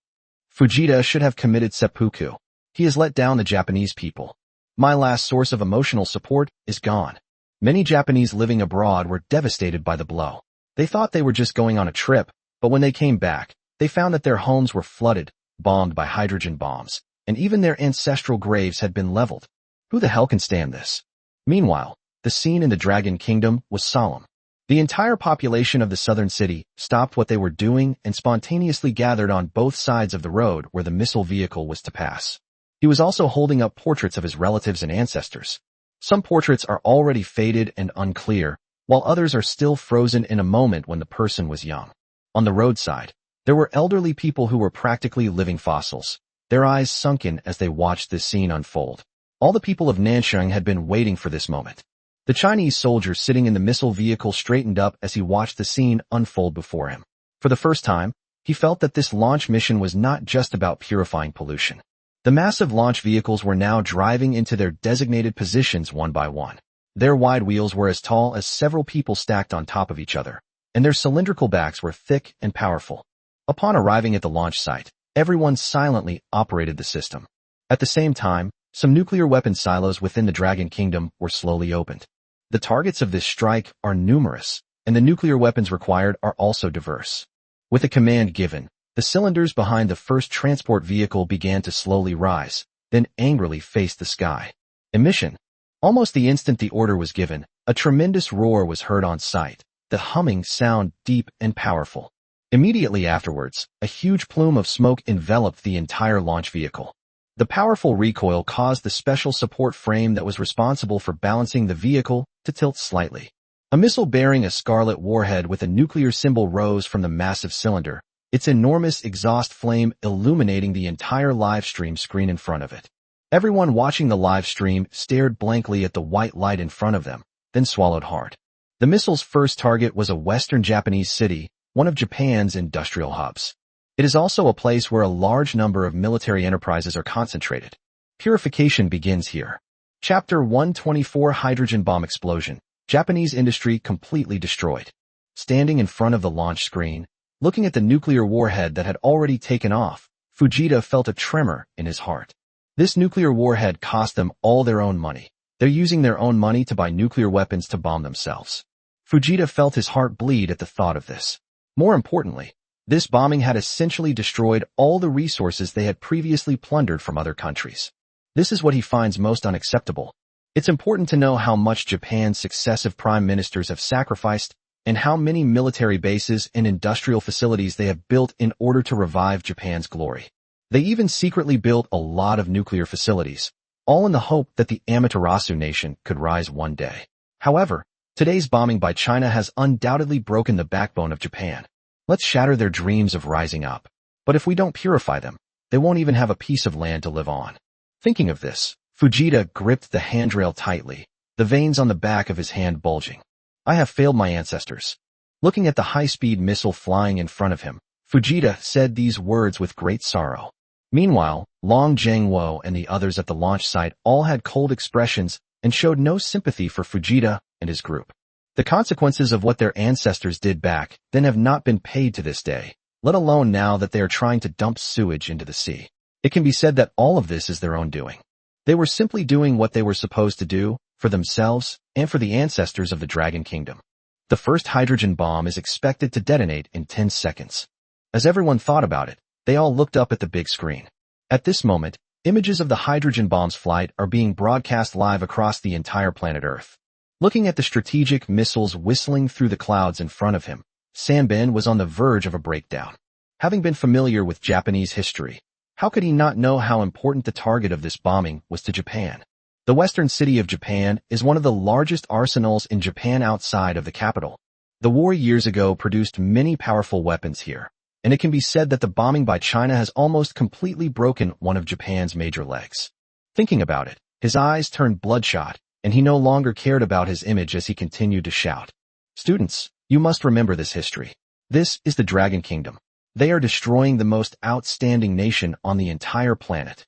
Fujita should have committed seppuku. He has let down the Japanese people. My last source of emotional support is gone. Many Japanese living abroad were devastated by the blow. They thought they were just going on a trip, but when they came back, they found that their homes were flooded, bombed by hydrogen bombs, and even their ancestral graves had been leveled. Who the hell can stand this? Meanwhile, the scene in the Dragon Kingdom was solemn. The entire population of the southern city stopped what they were doing and spontaneously gathered on both sides of the road where the missile vehicle was to pass. He was also holding up portraits of his relatives and ancestors. Some portraits are already faded and unclear, while others are still frozen in a moment when the person was young. On the roadside, there were elderly people who were practically living fossils, their eyes sunken as they watched this scene unfold. All the people of Nansheng had been waiting for this moment. The Chinese soldier sitting in the missile vehicle straightened up as he watched the scene unfold before him. For the first time, he felt that this launch mission was not just about purifying pollution. The massive launch vehicles were now driving into their designated positions one by one. Their wide wheels were as tall as several people stacked on top of each other, and their cylindrical backs were thick and powerful. Upon arriving at the launch site, everyone silently operated the system. At the same time, some nuclear weapon silos within the Dragon Kingdom were slowly opened. The targets of this strike are numerous, and the nuclear weapons required are also diverse. With a command given, the cylinders behind the first transport vehicle began to slowly rise, then angrily faced the sky. Emission. Almost the instant the order was given, a tremendous roar was heard on sight, the humming sound deep and powerful. Immediately afterwards, a huge plume of smoke enveloped the entire launch vehicle. The powerful recoil caused the special support frame that was responsible for balancing the vehicle to tilt slightly. A missile bearing a scarlet warhead with a nuclear symbol rose from the massive cylinder, its enormous exhaust flame illuminating the entire live stream screen in front of it. Everyone watching the live stream stared blankly at the white light in front of them, then swallowed hard. The missile's first target was a western Japanese city, one of Japan's industrial hubs. It is also a place where a large number of military enterprises are concentrated. Purification begins here. Chapter 124 Hydrogen Bomb Explosion. Japanese industry completely destroyed. Standing in front of the launch screen, looking at the nuclear warhead that had already taken off, Fujita felt a tremor in his heart. This nuclear warhead cost them all their own money. They're using their own money to buy nuclear weapons to bomb themselves. Fujita felt his heart bleed at the thought of this. More importantly, this bombing had essentially destroyed all the resources they had previously plundered from other countries. This is what he finds most unacceptable. It's important to know how much Japan's successive prime ministers have sacrificed and how many military bases and industrial facilities they have built in order to revive Japan's glory. They even secretly built a lot of nuclear facilities, all in the hope that the Amaterasu nation could rise one day. However, today's bombing by China has undoubtedly broken the backbone of Japan. Let's shatter their dreams of rising up. But if we don't purify them, they won't even have a piece of land to live on. Thinking of this, Fujita gripped the handrail tightly, the veins on the back of his hand bulging. I have failed my ancestors. Looking at the high-speed missile flying in front of him, Fujita said these words with great sorrow. Meanwhile, Long Zhengwo and the others at the launch site all had cold expressions and showed no sympathy for Fujita and his group. The consequences of what their ancestors did back then have not been paid to this day, let alone now that they are trying to dump sewage into the sea. It can be said that all of this is their own doing. They were simply doing what they were supposed to do, for themselves, and for the ancestors of the Dragon Kingdom. The first hydrogen bomb is expected to detonate in 10 seconds. As everyone thought about it, they all looked up at the big screen. At this moment, images of the hydrogen bomb's flight are being broadcast live across the entire planet Earth. Looking at the strategic missiles whistling through the clouds in front of him, Sanbin was on the verge of a breakdown. Having been familiar with Japanese history, how could he not know how important the target of this bombing was to Japan? The western city of Japan is one of the largest arsenals in Japan outside of the capital. The war years ago produced many powerful weapons here, and it can be said that the bombing by China has almost completely broken one of Japan's major legs. Thinking about it, his eyes turned bloodshot, and he no longer cared about his image as he continued to shout. Students, you must remember this history. This is the Dragon Kingdom. They are destroying the most outstanding nation on the entire planet.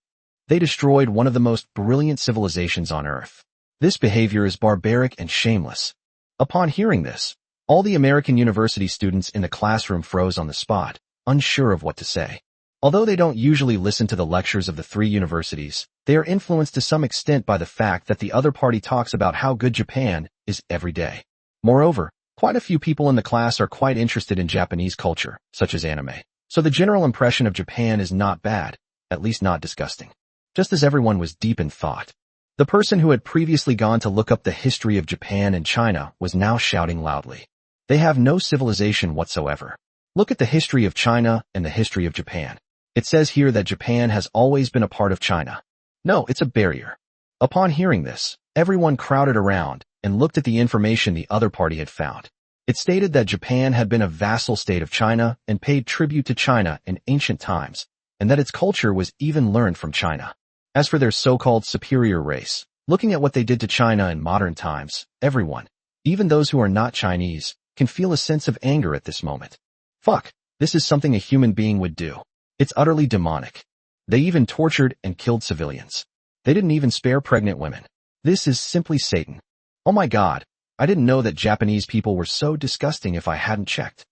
They destroyed one of the most brilliant civilizations on Earth. This behavior is barbaric and shameless. Upon hearing this, all the American university students in the classroom froze on the spot, unsure of what to say. Although they don't usually listen to the lectures of the three universities, they are influenced to some extent by the fact that the other party talks about how good Japan is every day. Moreover, quite a few people in the class are quite interested in Japanese culture, such as anime. So the general impression of Japan is not bad, at least not disgusting. Just as everyone was deep in thought, the person who had previously gone to look up the history of Japan and China was now shouting loudly. They have no civilization whatsoever. Look at the history of China and the history of Japan. It says here that Japan has always been a part of China. No, it's a barrier. Upon hearing this, everyone crowded around and looked at the information the other party had found. It stated that Japan had been a vassal state of China and paid tribute to China in ancient times, and that its culture was even learned from China. As for their so-called superior race, looking at what they did to China in modern times, everyone, even those who are not Chinese, can feel a sense of anger at this moment. Fuck, this is something a human being would do. It's utterly demonic. They even tortured and killed civilians. They didn't even spare pregnant women. This is simply Satan. Oh my God, I didn't know that Japanese people were so disgusting if I hadn't checked.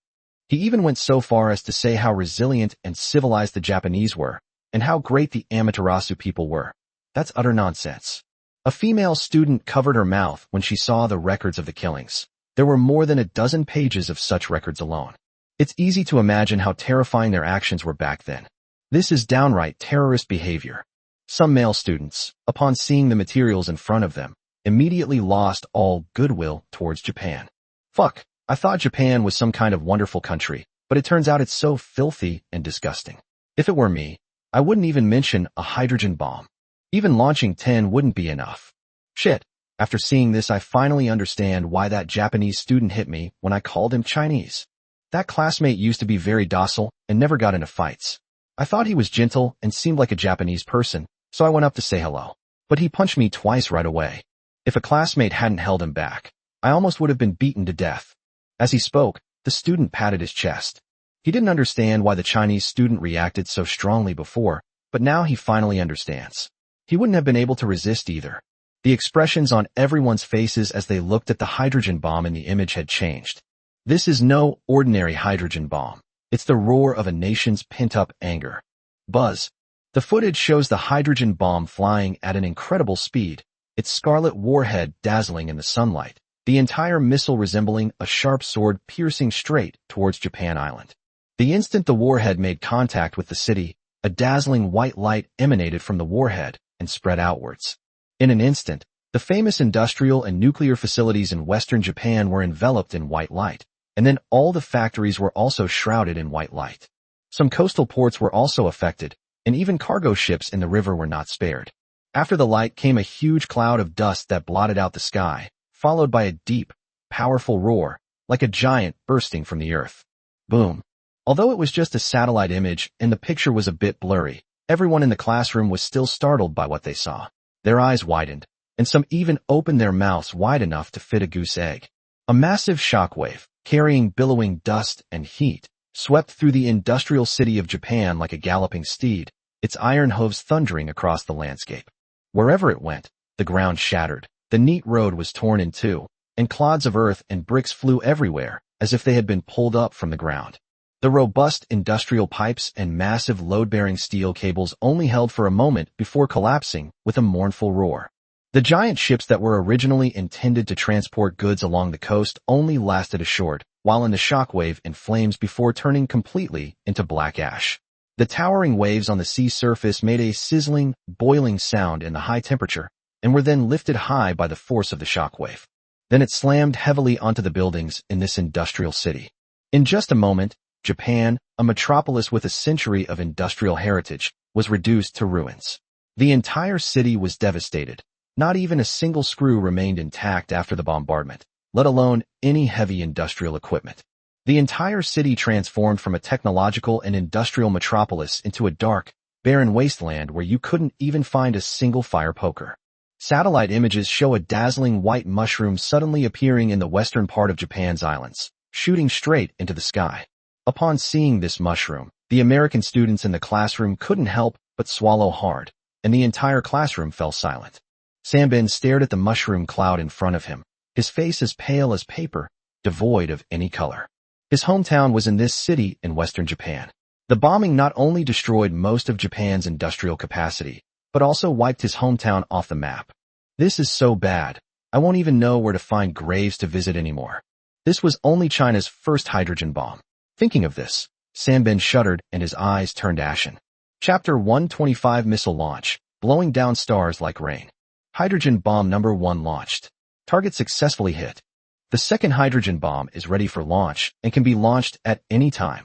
He even went so far as to say how resilient and civilized the Japanese were, and how great the Amaterasu people were. That's utter nonsense. A female student covered her mouth when she saw the records of the killings. There were more than a dozen pages of such records alone. It's easy to imagine how terrifying their actions were back then. This is downright terrorist behavior. Some male students, upon seeing the materials in front of them, immediately lost all goodwill towards Japan. Fuck, I thought Japan was some kind of wonderful country, but it turns out it's so filthy and disgusting. If it were me, I wouldn't even mention a hydrogen bomb. Even launching 10 wouldn't be enough. Shit, after seeing this I finally understand why that Japanese student hit me when I called him Chinese. That classmate used to be very docile and never got into fights. I thought he was gentle and seemed like a Japanese person, so I went up to say hello. But he punched me twice right away. If a classmate hadn't held him back, I almost would have been beaten to death. As he spoke, the student patted his chest. He didn't understand why the Chinese student reacted so strongly before, but now he finally understands. He wouldn't have been able to resist either. The expressions on everyone's faces as they looked at the hydrogen bomb in the image had changed. This is no ordinary hydrogen bomb. It's the roar of a nation's pent-up anger. Buzz. The footage shows the hydrogen bomb flying at an incredible speed, its scarlet warhead dazzling in the sunlight, the entire missile resembling a sharp sword piercing straight towards Japan Island. The instant the warhead made contact with the city, a dazzling white light emanated from the warhead and spread outwards. In an instant, the famous industrial and nuclear facilities in western Japan were enveloped in white light, and then all the factories were also shrouded in white light. Some coastal ports were also affected, and even cargo ships in the river were not spared. After the light came a huge cloud of dust that blotted out the sky, followed by a deep, powerful roar, like a giant bursting from the earth. Boom. Although it was just a satellite image and the picture was a bit blurry, everyone in the classroom was still startled by what they saw. Their eyes widened, and some even opened their mouths wide enough to fit a goose egg. A massive shockwave, carrying billowing dust and heat, swept through the industrial city of Japan like a galloping steed, its iron hooves thundering across the landscape. Wherever it went, the ground shattered, the neat road was torn in two, and clods of earth and bricks flew everywhere, as if they had been pulled up from the ground. The robust industrial pipes and massive load-bearing steel cables only held for a moment before collapsing with a mournful roar. The giant ships that were originally intended to transport goods along the coast only lasted a short while in the shockwave and flames before turning completely into black ash. The towering waves on the sea surface made a sizzling, boiling sound in the high temperature and were then lifted high by the force of the shockwave. Then it slammed heavily onto the buildings in this industrial city. In just a moment, Japan, a metropolis with a century of industrial heritage, was reduced to ruins. The entire city was devastated. Not even a single screw remained intact after the bombardment, let alone any heavy industrial equipment. The entire city transformed from a technological and industrial metropolis into a dark, barren wasteland where you couldn't even find a single fire poker. Satellite images show a dazzling white mushroom suddenly appearing in the western part of Japan's islands, shooting straight into the sky. Upon seeing this mushroom, the American students in the classroom couldn't help but swallow hard, and the entire classroom fell silent. Sanbin stared at the mushroom cloud in front of him, his face as pale as paper, devoid of any color. His hometown was in this city in western Japan. The bombing not only destroyed most of Japan's industrial capacity, but also wiped his hometown off the map. This is so bad, I won't even know where to find graves to visit anymore. This was only China's first hydrogen bomb. Thinking of this, Sanbin shuddered and his eyes turned ashen. Chapter 125 Missile Launch, Blowing Down Stars Like Rain. Hydrogen bomb number 1 launched. Target successfully hit. The second hydrogen bomb is ready for launch and can be launched at any time.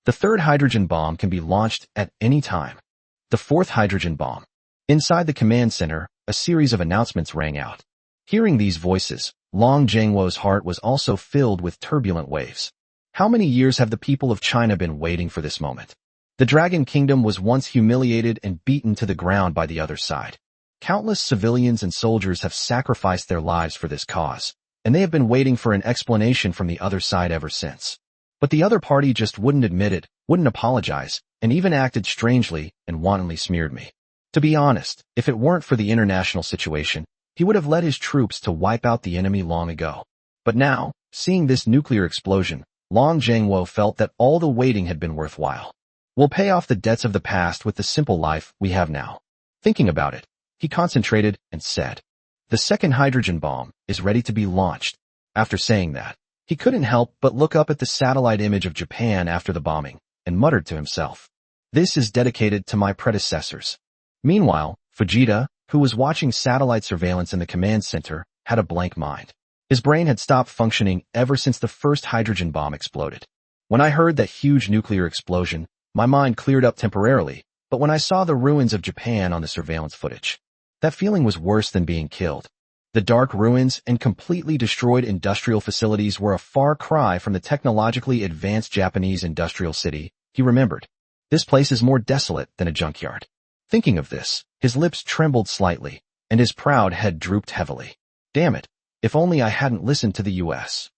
The third hydrogen bomb can be launched at any time. The fourth hydrogen bomb. Inside the command center, a series of announcements rang out. Hearing these voices, Long Zhengwo's heart was also filled with turbulent waves. How many years have the people of China been waiting for this moment? The Dragon Kingdom was once humiliated and beaten to the ground by the other side. Countless civilians and soldiers have sacrificed their lives for this cause, and they have been waiting for an explanation from the other side ever since. But the other party just wouldn't admit it, wouldn't apologize, and even acted strangely and wantonly smeared me. To be honest, if it weren't for the international situation, he would have led his troops to wipe out the enemy long ago. But now, seeing this nuclear explosion, Long Zhengwo felt that all the waiting had been worthwhile. We'll pay off the debts of the past with the simple life we have now. Thinking about it, he concentrated and said, "The second hydrogen bomb is ready to be launched." After saying that, he couldn't help but look up at the satellite image of Japan after the bombing, and muttered to himself, "This is dedicated to my predecessors." Meanwhile, Fujita, who was watching satellite surveillance in the command center, had a blank mind. His brain had stopped functioning ever since the first hydrogen bomb exploded. When I heard that huge nuclear explosion, my mind cleared up temporarily, but when I saw the ruins of Japan on the surveillance footage, that feeling was worse than being killed. The dark ruins and completely destroyed industrial facilities were a far cry from the technologically advanced Japanese industrial city, he remembered. This place is more desolate than a junkyard. Thinking of this, his lips trembled slightly, and his proud head drooped heavily. Damn it. If only I hadn't listened to the U.S.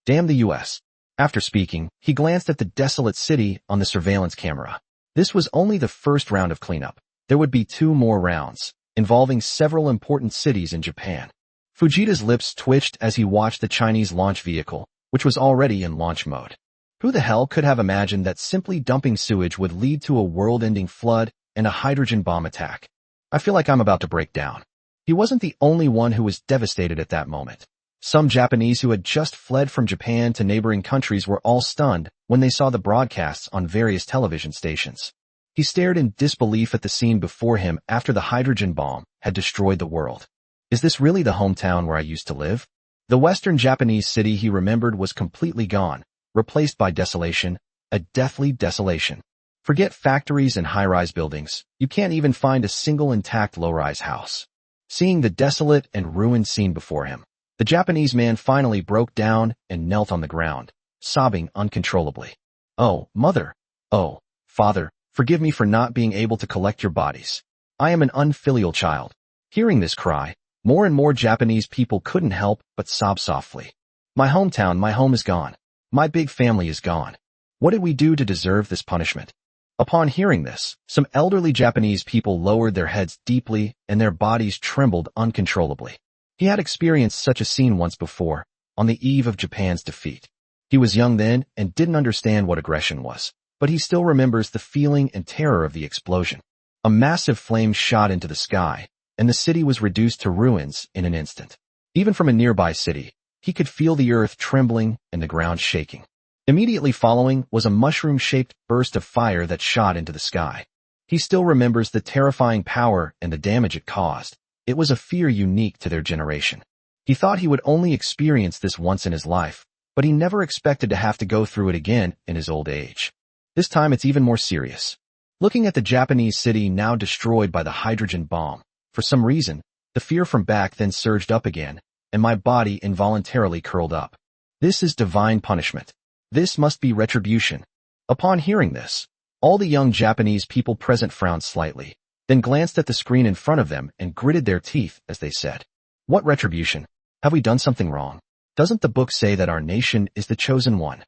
Damn the U.S. After speaking, he glanced at the desolate city on the surveillance camera. This was only the first round of cleanup. There would be 2 more rounds, involving several important cities in Japan. Fujita's lips twitched as he watched the Chinese launch vehicle, which was already in launch mode. Who the hell could have imagined that simply dumping sewage would lead to a world-ending flood and a hydrogen bomb attack? I feel like I'm about to break down. He wasn't the only one who was devastated at that moment. Some Japanese who had just fled from Japan to neighboring countries were all stunned when they saw the broadcasts on various television stations. He stared in disbelief at the scene before him after the hydrogen bomb had destroyed the world. Is this really the hometown where I used to live? The western Japanese city he remembered was completely gone, replaced by desolation, a deathly desolation. Forget factories and high-rise buildings, you can't even find a single intact low-rise house. Seeing the desolate and ruined scene before him, the Japanese man finally broke down and knelt on the ground, sobbing uncontrollably. "Oh, mother! Oh, father, forgive me for not being able to collect your bodies. I am an unfilial child." Hearing this cry, more and more Japanese people couldn't help but sob softly. "My hometown, my home is gone. My big family is gone. What did we do to deserve this punishment?" Upon hearing this, some elderly Japanese people lowered their heads deeply and their bodies trembled uncontrollably. He had experienced such a scene once before, on the eve of Japan's defeat. He was young then and didn't understand what aggression was, but he still remembers the feeling and terror of the explosion. A massive flame shot into the sky, and the city was reduced to ruins in an instant. Even from a nearby city, he could feel the earth trembling and the ground shaking. Immediately following was a mushroom-shaped burst of fire that shot into the sky. He still remembers the terrifying power and the damage it caused. It was a fear unique to their generation. He thought he would only experience this once in his life, but he never expected to have to go through it again in his old age. This time it's even more serious. Looking at the Japanese city now destroyed by the hydrogen bomb, for some reason, the fear from back then surged up again, and my body involuntarily curled up. This is divine punishment. This must be retribution. Upon hearing this, all the young Japanese people present frowned slightly, then glanced at the screen in front of them and gritted their teeth as they said, "What retribution? Have we done something wrong? Doesn't the book say that our nation is the chosen one?"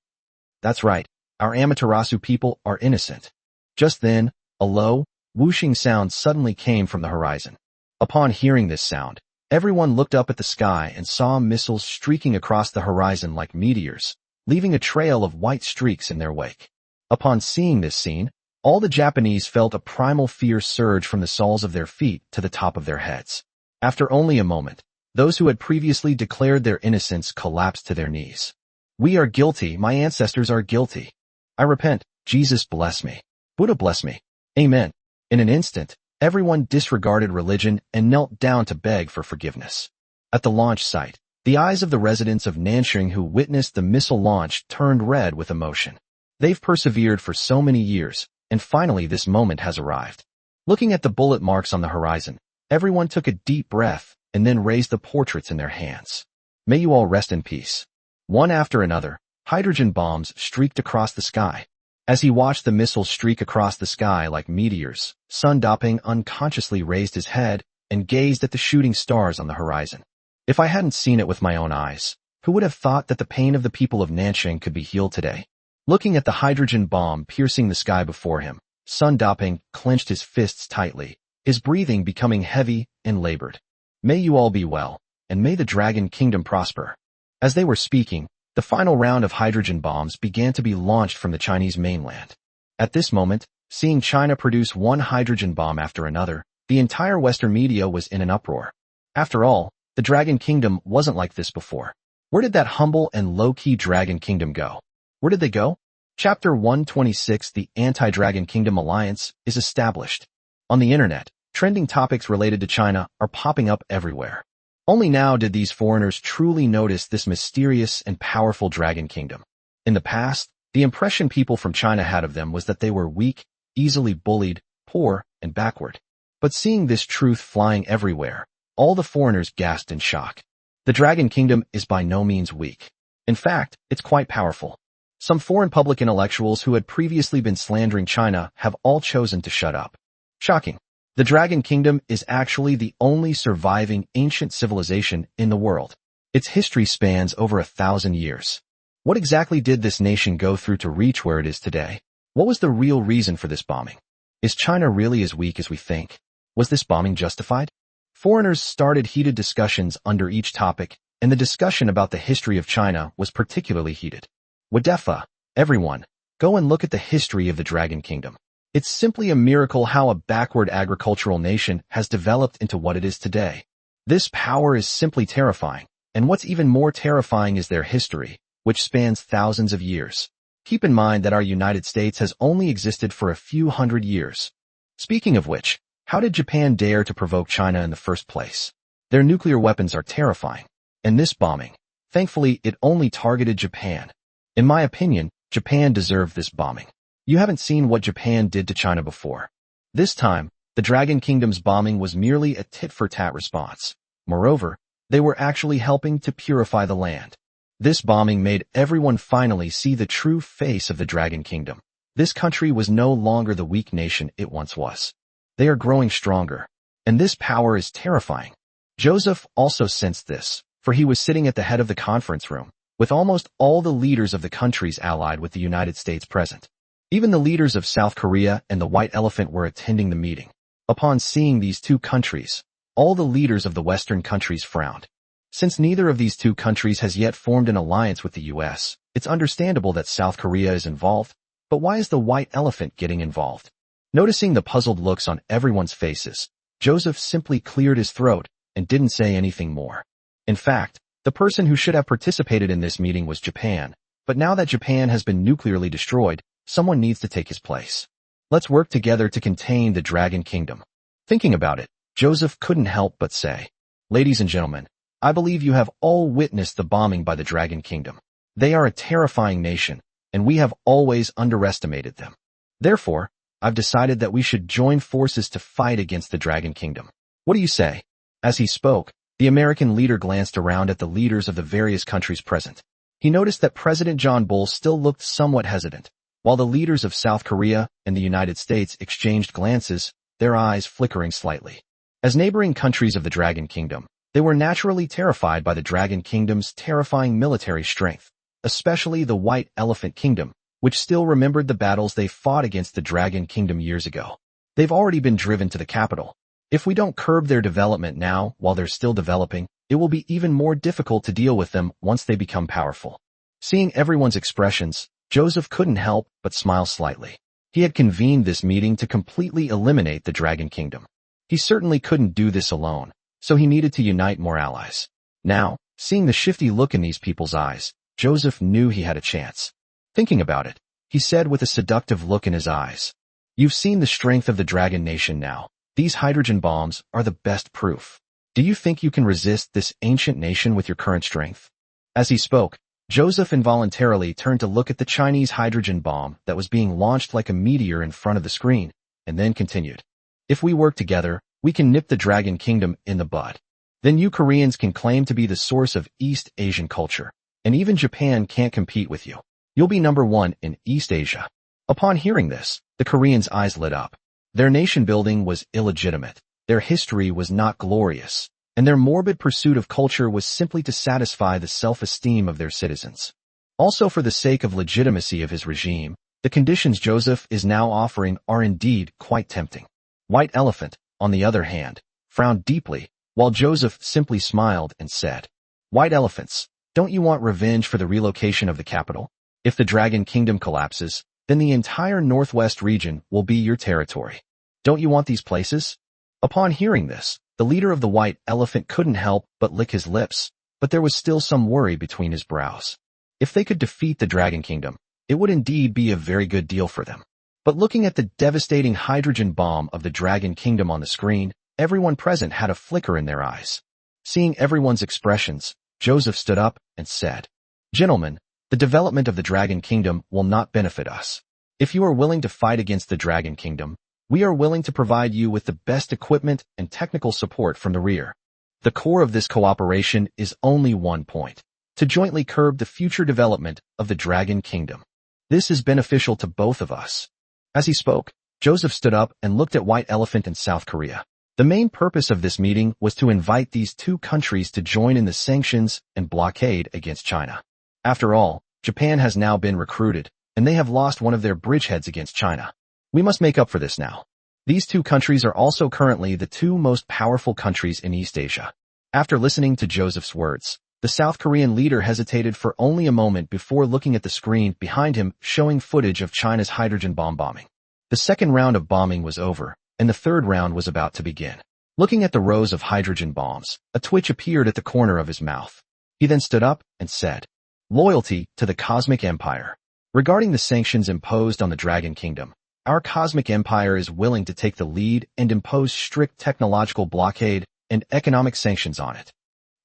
That's right, our Amaterasu people are innocent. Just then, a low, whooshing sound suddenly came from the horizon. Upon hearing this sound, everyone looked up at the sky and saw missiles streaking across the horizon like meteors, leaving a trail of white streaks in their wake. Upon seeing this scene, all the Japanese felt a primal fear surge from the soles of their feet to the top of their heads. After only a moment, those who had previously declared their innocence collapsed to their knees. "We are guilty, my ancestors are guilty. I repent, Jesus bless me. Buddha bless me. Amen." In an instant, everyone disregarded religion and knelt down to beg for forgiveness. At the launch site, the eyes of the residents of Nanjing who witnessed the missile launch turned red with emotion. They've persevered for so many years, and finally this moment has arrived. Looking at the bullet marks on the horizon, everyone took a deep breath and then raised the portraits in their hands. May you all rest in peace. One after another, hydrogen bombs streaked across the sky. As he watched the missiles streak across the sky like meteors, Sun Daping unconsciously raised his head and gazed at the shooting stars on the horizon. If I hadn't seen it with my own eyes, who would have thought that the pain of the people of Nanjing could be healed today? Looking at the hydrogen bomb piercing the sky before him, Sun Daping clenched his fists tightly, his breathing becoming heavy and labored. May you all be well, and may the Dragon Kingdom prosper. As they were speaking, the final round of hydrogen bombs began to be launched from the Chinese mainland. At this moment, seeing China produce one hydrogen bomb after another, the entire Western media was in an uproar. After all, the Dragon Kingdom wasn't like this before. Where did that humble and low-key Dragon Kingdom go? Where did they go? Chapter 126, The Anti-Dragon Kingdom Alliance, is established. On the internet, trending topics related to China are popping up everywhere. Only now did these foreigners truly notice this mysterious and powerful Dragon Kingdom. In the past, the impression people from China had of them was that they were weak, easily bullied, poor, and backward. But seeing this truth flying everywhere, all the foreigners gasped in shock. The Dragon Kingdom is by no means weak. In fact, it's quite powerful. Some foreign public intellectuals who had previously been slandering China have all chosen to shut up. Shocking. The Dragon Kingdom is actually the only surviving ancient civilization in the world. Its history spans over 1,000 years. What exactly did this nation go through to reach where it is today? What was the real reason for this bombing? Is China really as weak as we think? Was this bombing justified? Foreigners started heated discussions under each topic, and the discussion about the history of China was particularly heated. Wadefa, everyone, go and look at the history of the Dragon Kingdom. It's simply a miracle how a backward agricultural nation has developed into what it is today. This power is simply terrifying, and what's even more terrifying is their history, which spans thousands of years. Keep in mind that our United States has only existed for a few hundred years. Speaking of which, how did Japan dare to provoke China in the first place? Their nuclear weapons are terrifying, and this bombing, thankfully it only targeted Japan. In my opinion, Japan deserved this bombing. You haven't seen what Japan did to China before. This time, the Dragon Kingdom's bombing was merely a tit-for-tat response. Moreover, they were actually helping to purify the land. This bombing made everyone finally see the true face of the Dragon Kingdom. This country was no longer the weak nation it once was. They are growing stronger, and this power is terrifying. Joseph also sensed this, for he was sitting at the head of the conference room, with almost all the leaders of the countries allied with the United States present. Even the leaders of South Korea and the White Elephant were attending the meeting. Upon seeing these two countries, all the leaders of the Western countries frowned. Since neither of these two countries has yet formed an alliance with the U.S., It's understandable that South Korea is involved, but why is the white elephant getting involved? Noticing the puzzled looks on everyone's faces, Joseph simply cleared his throat and didn't say anything more. In fact, the person who should have participated in this meeting was Japan, but now that Japan has been nuclearly destroyed, someone needs to take his place. Let's work together to contain the Dragon Kingdom. Thinking about it, Joseph couldn't help but say, "Ladies and gentlemen, I believe you have all witnessed the bombing by the Dragon Kingdom. They are a terrifying nation, and we have always underestimated them. Therefore, I've decided that we should join forces to fight against the Dragon Kingdom. What do you say?" As he spoke, the American leader glanced around at the leaders of the various countries present. He noticed that President John Bull still looked somewhat hesitant, while the leaders of South Korea and the United States exchanged glances, their eyes flickering slightly. As neighboring countries of the Dragon Kingdom, they were naturally terrified by the Dragon Kingdom's terrifying military strength, especially the White Elephant Kingdom, which still remembered the battles they fought against the Dragon Kingdom years ago. They've already been driven to the capital. If we don't curb their development now while they're still developing, it will be even more difficult to deal with them once they become powerful. Seeing everyone's expressions, Joseph couldn't help but smile slightly. He had convened this meeting to completely eliminate the Dragon Kingdom. He certainly couldn't do this alone, so he needed to unite more allies. Now, seeing the shifty look in these people's eyes, Joseph knew he had a chance. Thinking about it, he said with a seductive look in his eyes, "You've seen the strength of the Dragon Nation now. These hydrogen bombs are the best proof. Do you think you can resist this ancient nation with your current strength?" As he spoke, Joseph involuntarily turned to look at the Chinese hydrogen bomb that was being launched like a meteor in front of the screen, and then continued, "If we work together, we can nip the Dragon Kingdom in the bud. Then you Koreans can claim to be the source of East Asian culture, and even Japan can't compete with you. You'll be number one in East Asia." Upon hearing this, the Koreans' eyes lit up. Their nation building was illegitimate, their history was not glorious, and their morbid pursuit of culture was simply to satisfy the self-esteem of their citizens. Also, for the sake of legitimacy of his regime, the conditions Joseph is now offering are indeed quite tempting. White Elephant, on the other hand, frowned deeply, while Joseph simply smiled and said, "White Elephants, don't you want revenge for the relocation of the capital? If the Dragon Kingdom collapses, then the entire northwest region will be your territory. Don't you want these places?" Upon hearing this, the leader of the White Elephant couldn't help but lick his lips, but there was still some worry between his brows. If they could defeat the Dragon Kingdom, it would indeed be a very good deal for them. But looking at the devastating hydrogen bomb of the Dragon Kingdom on the screen, everyone present had a flicker in their eyes. Seeing everyone's expressions, Joseph stood up and said, "Gentlemen, the development of the Dragon Kingdom will not benefit us. If you are willing to fight against the Dragon Kingdom, we are willing to provide you with the best equipment and technical support from the rear. The core of this cooperation is only one point: to jointly curb the future development of the Dragon Kingdom. This is beneficial to both of us." As he spoke, Joseph stood up and looked at White Elephant and South Korea. The main purpose of this meeting was to invite these two countries to join in the sanctions and blockade against China. After all, Japan has now been recruited, and they have lost one of their bridgeheads against China. We must make up for this now. These two countries are also currently the two most powerful countries in East Asia. After listening to Joseph's words, the South Korean leader hesitated for only a moment before looking at the screen behind him showing footage of China's hydrogen bomb bombing. The second round of bombing was over, and the third round was about to begin. Looking at the rows of hydrogen bombs, a twitch appeared at the corner of his mouth. He then stood up and said, "Loyalty to the Cosmic Empire. Regarding the sanctions imposed on the Dragon Kingdom, our Cosmic Empire is willing to take the lead and impose strict technological blockade and economic sanctions on it.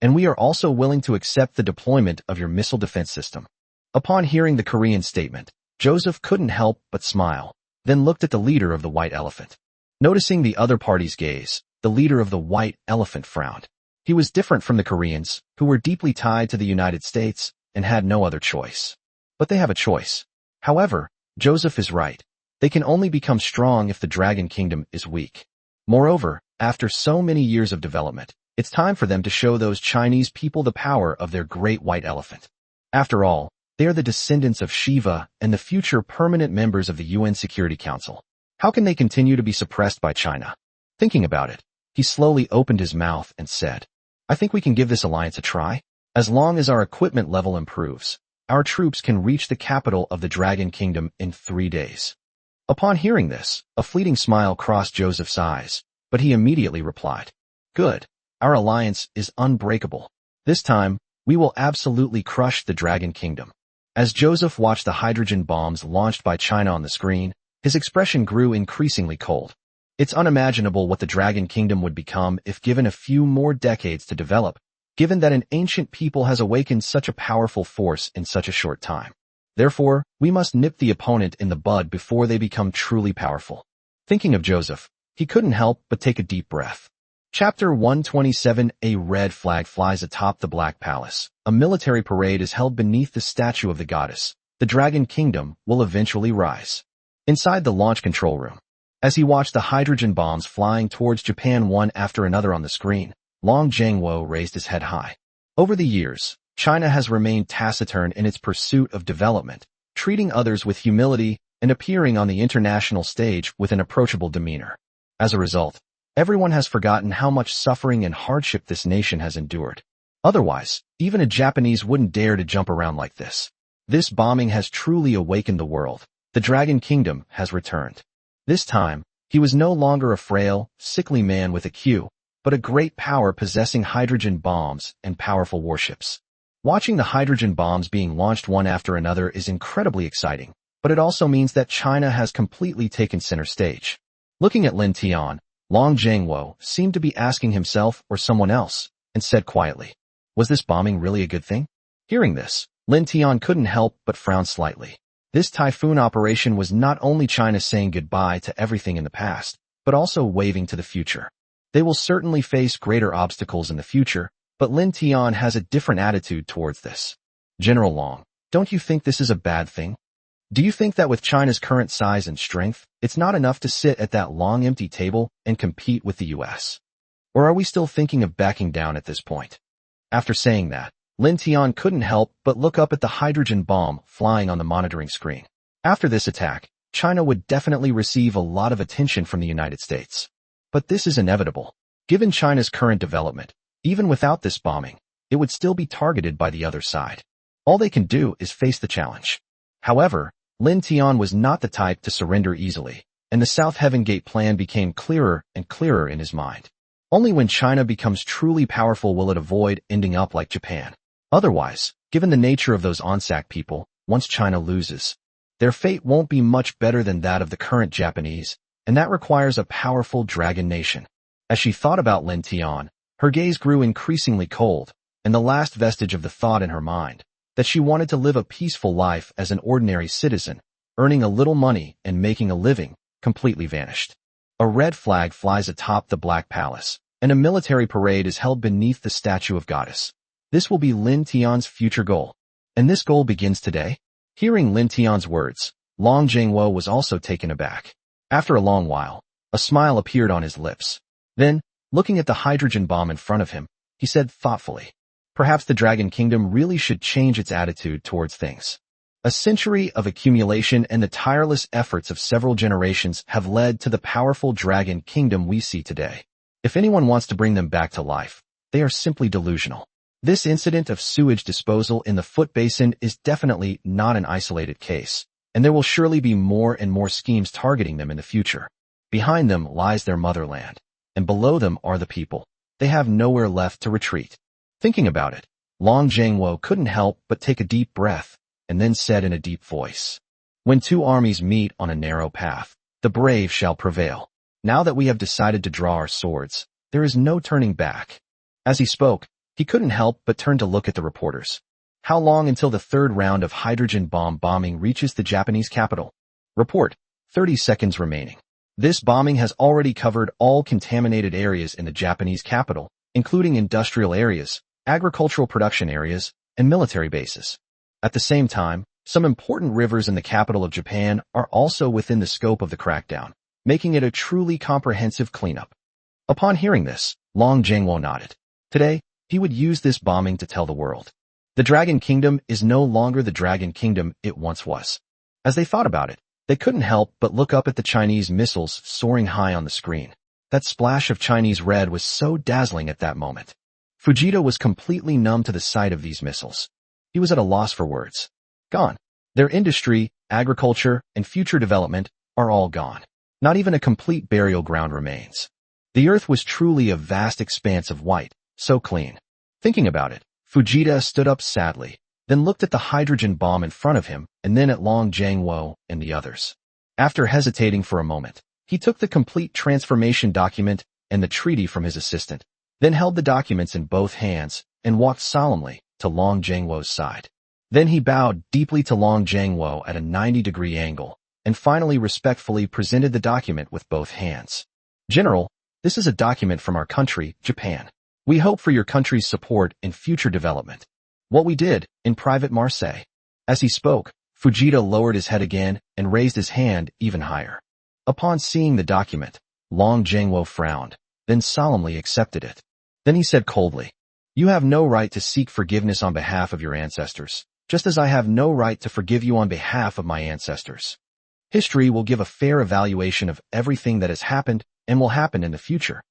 And we are also willing to accept the deployment of your missile defense system." Upon hearing the Korean statement, Joseph couldn't help but smile, then looked at the leader of the White Elephant. Noticing the other party's gaze, the leader of the White Elephant frowned. He was different from the Koreans, who were deeply tied to the United States and had no other choice. But they have a choice. However, Joseph is right. They can only become strong if the Dragon Kingdom is weak. Moreover, after so many years of development, it's time for them to show those Chinese people the power of their great white elephant. After all, they are the descendants of Shiva and the future permanent members of the UN Security Council. How can they continue to be suppressed by China? Thinking about it, he slowly opened his mouth and said, "I think we can give this alliance a try. As long as our equipment level improves, our troops can reach the capital of the Dragon Kingdom in 3 days. Upon hearing this, a fleeting smile crossed Joseph's eyes, but he immediately replied, "Good. Our alliance is unbreakable. This time, we will absolutely crush the Dragon Kingdom." As Joseph watched the hydrogen bombs launched by China on the screen, his expression grew increasingly cold. It's unimaginable what the Dragon Kingdom would become if given a few more decades to develop, given that an ancient people has awakened such a powerful force in such a short time. Therefore, we must nip the opponent in the bud before they become truly powerful. Thinking of Joseph, he couldn't help but take a deep breath. Chapter 127. A red flag flies atop the Black Palace. A military parade is held beneath the statue of the goddess. The Dragon Kingdom will eventually rise. Inside the launch control room, as he watched the hydrogen bombs flying towards Japan one after another on the screen, Long Zhengguo raised his head high. Over the years, China has remained taciturn in its pursuit of development, treating others with humility and appearing on the international stage with an approachable demeanor. As a result, everyone has forgotten how much suffering and hardship this nation has endured. Otherwise, even a Japanese wouldn't dare to jump around like this. This bombing has truly awakened the world. The Dragon Kingdom has returned. This time, he was no longer a frail, sickly man with a queue, but a great power possessing hydrogen bombs and powerful warships. Watching the hydrogen bombs being launched one after another is incredibly exciting, but it also means that China has completely taken center stage. Looking at Lin Tian, Long Zhengguo seemed to be asking himself or someone else, and said quietly, "Was this bombing really a good thing?" Hearing this, Lin Tian couldn't help but frown slightly. This typhoon operation was not only China saying goodbye to everything in the past, but also waving to the future. They will certainly face greater obstacles in the future, but Lin Tian has a different attitude towards this. "General Long, don't you think this is a bad thing? Do you think that with China's current size and strength, it's not enough to sit at that long empty table and compete with the US? Or are we still thinking of backing down at this point?" After saying that, Lin Tian couldn't help but look up at the hydrogen bomb flying on the monitoring screen. After this attack, China would definitely receive a lot of attention from the United States. But this is inevitable. Given China's current development, even without this bombing, it would still be targeted by the other side. All they can do is face the challenge. However, Lin Tian was not the type to surrender easily, and the South Heaven Gate plan became clearer and clearer in his mind. Only when China becomes truly powerful will it avoid ending up like Japan. Otherwise, given the nature of those Onsak people, once China loses, their fate won't be much better than that of the current Japanese, and that requires a powerful dragon nation. As she thought about Lin Tian, her gaze grew increasingly cold, and the last vestige of the thought in her mind, that she wanted to live a peaceful life as an ordinary citizen, earning a little money and making a living, completely vanished. A red flag flies atop the Black Palace, and a military parade is held beneath the statue of goddess. This will be Lin Tian's future goal. And this goal begins today? Hearing Lin Tian's words, Long Zhengguo was also taken aback. After a long while, a smile appeared on his lips. Then, looking at the hydrogen bomb in front of him, he said thoughtfully, "Perhaps the Dragon Kingdom really should change its attitude towards things. A century of accumulation and the tireless efforts of several generations have led to the powerful Dragon Kingdom we see today. If anyone wants to bring them back to life, they are simply delusional. This incident of sewage disposal in the Foot Basin is definitely not an isolated case, and there will surely be more and more schemes targeting them in the future. Behind them lies their motherland, and below them are the people. They have nowhere left to retreat." Thinking about it, Long Zhengguo couldn't help but take a deep breath, and then said in a deep voice, "When two armies meet on a narrow path, the brave shall prevail. Now that we have decided to draw our swords, there is no turning back." As he spoke, he couldn't help but turn to look at the reporters. "How long until the third round of hydrogen bomb bombing reaches the Japanese capital?" Report, 30 seconds remaining. This bombing has already covered all contaminated areas in the Japanese capital, including industrial areas, agricultural production areas, and military bases. At the same time, some important rivers in the capital of Japan are also within the scope of the crackdown, making it a truly comprehensive cleanup. Upon hearing this, Long Zhengguo nodded. Today, he would use this bombing to tell the world, the Dragon Kingdom is no longer the Dragon Kingdom it once was. As they thought about it, they couldn't help but look up at the Chinese missiles soaring high on the screen. That splash of Chinese red was so dazzling at that moment. Fujita was completely numb to the sight of these missiles. He was at a loss for words. Gone. Their industry, agriculture, and future development are all gone. Not even a complete burial ground remains. The earth was truly a vast expanse of white, so clean. Thinking about it, Fujita stood up sadly, then looked at the hydrogen bomb in front of him and then at Long Jiangwo and the others. After hesitating for a moment, he took the complete transformation document and the treaty from his assistant, then held the documents in both hands and walked solemnly to Long Jiangwo's side. Then he bowed deeply to Long Jiangwo at a 90-degree angle and finally respectfully presented the document with both hands. General, this is a document from our country, Japan. We hope for your country's support in future development. What we did, in private Marseille. As he spoke, Fujita lowered his head again and raised his hand even higher. Upon seeing the document, Long Jiangwo frowned, then solemnly accepted it. Then he said coldly, "You have no right to seek forgiveness on behalf of your ancestors, just as I have no right to forgive you on behalf of my ancestors. History will give a fair evaluation of everything that has happened and will happen in the future."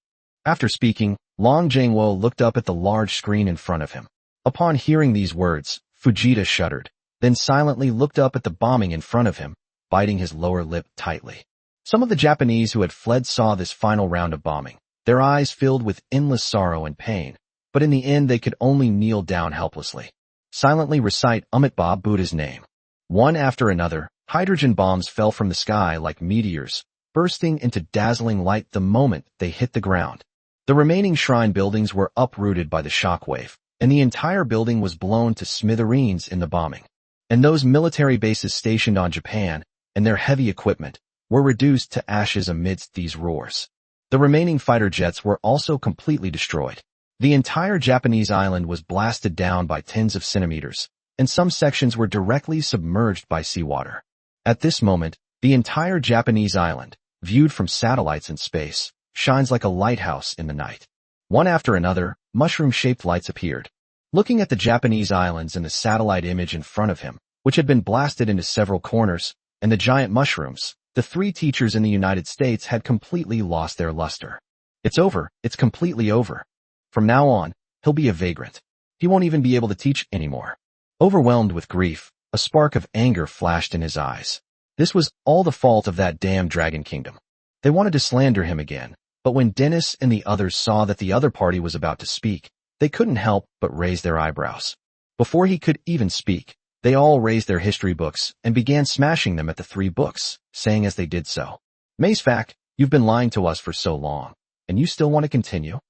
After speaking, Long Jiangwo looked up at the large screen in front of him. Upon hearing these words, Fujita shuddered, then silently looked up at the bombing in front of him, biting his lower lip tightly. Some of the Japanese who had fled saw this final round of bombing, their eyes filled with endless sorrow and pain, but in the end they could only kneel down helplessly. Silently recite Amitabha Buddha's name. One after another, hydrogen bombs fell from the sky like meteors, bursting into dazzling light the moment they hit the ground. The remaining shrine buildings were uprooted by the shockwave, and the entire building was blown to smithereens in the bombing. And those military bases stationed on Japan, and their heavy equipment, were reduced to ashes amidst these roars. The remaining fighter jets were also completely destroyed. The entire Japanese island was blasted down by tens of centimeters, and some sections were directly submerged by seawater. At this moment, the entire Japanese island, viewed from satellites in space, shines like a lighthouse in the night. One after another, mushroom-shaped lights appeared. Looking at the Japanese islands and the satellite image in front of him, which had been blasted into several corners, and the giant mushrooms, the three teachers in the United States had completely lost their luster. It's over. It's completely over. From now on, he'll be a vagrant. He won't even be able to teach anymore. Overwhelmed with grief, a spark of anger flashed in his eyes. This was all the fault of that damn Dragon Kingdom. They wanted to slander him again, but when Dennis and the others saw that the other party was about to speak, they couldn't help but raise their eyebrows. Before he could even speak, they all raised their history books and began smashing them at the three books, saying as they did so, "Macefac, you've been lying to us for so long, and you still want to continue?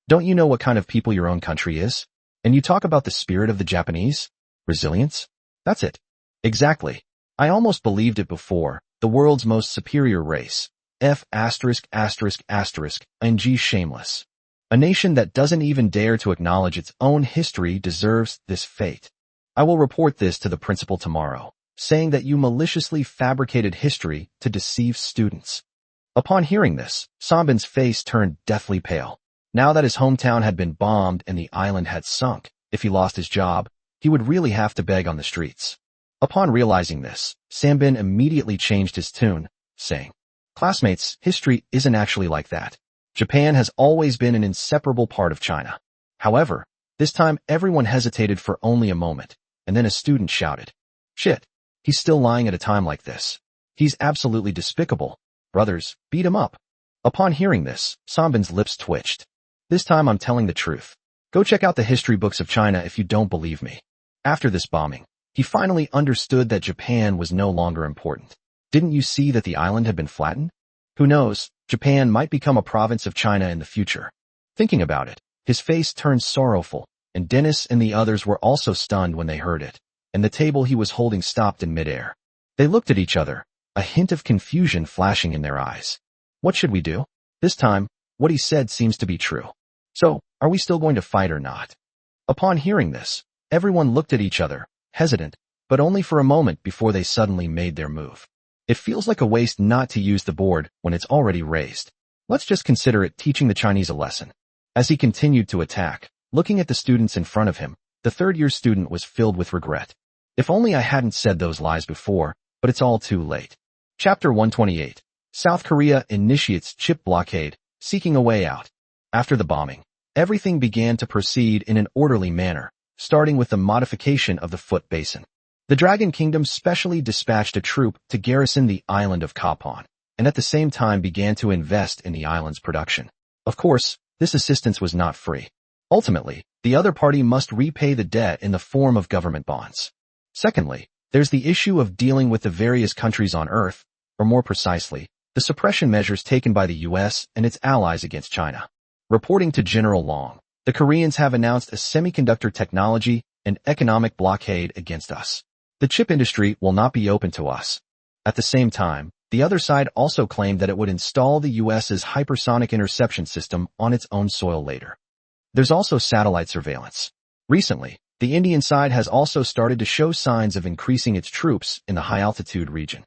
Don't you know what kind of people your own country is? And you talk about the spirit of the Japanese? Resilience? That's it. Exactly. I almost believed it before, the world's most superior race. F********, ing shameless. A nation that doesn't even dare to acknowledge its own history deserves this fate. I will report this to the principal tomorrow, saying that you maliciously fabricated history to deceive students." Upon hearing this, Sanbin's face turned deathly pale. Now that his hometown had been bombed and the island had sunk, if he lost his job, he would really have to beg on the streets. Upon realizing this, Sanbin immediately changed his tune, saying, "Classmates, history isn't actually like that. Japan has always been an inseparable part of China." However, this time everyone hesitated for only a moment, and then a student shouted, "Shit, he's still lying at a time like this. He's absolutely despicable. Brothers, beat him up." Upon hearing this, Sanbin's lips twitched. "This time I'm telling the truth. Go check out the history books of China if you don't believe me." After this bombing, he finally understood that Japan was no longer important. Didn't you see that the island had been flattened? Who knows, Japan might become a province of China in the future. Thinking about it, his face turned sorrowful, and Dennis and the others were also stunned when they heard it, and the table he was holding stopped in midair. They looked at each other, a hint of confusion flashing in their eyes. What should we do? This time, what he said seems to be true. So, are we still going to fight or not? Upon hearing this, everyone looked at each other, hesitant, but only for a moment before they suddenly made their move. It feels like a waste not to use the board when it's already raised. Let's just consider it teaching the Chinese a lesson. As he continued to attack, looking at the students in front of him, the third-year student was filled with regret. If only I hadn't said those lies before, but it's all too late. Chapter 128. South Korea initiates chip blockade, seeking a way out. After the bombing, everything began to proceed in an orderly manner, starting with the modification of the foot basin. The Dragon Kingdom specially dispatched a troop to garrison the island of Kapon, and at the same time began to invest in the island's production. Of course, this assistance was not free. Ultimately, the other party must repay the debt in the form of government bonds. Secondly, there's the issue of dealing with the various countries on Earth, or more precisely, the suppression measures taken by the US and its allies against China. Reporting to General Long, the Koreans have announced a semiconductor technology and economic blockade against us. The chip industry will not be open to us. At the same time, the other side also claimed that it would install the US's hypersonic interception system on its own soil later. There's also satellite surveillance. Recently, the Indian side has also started to show signs of increasing its troops in the high-altitude region.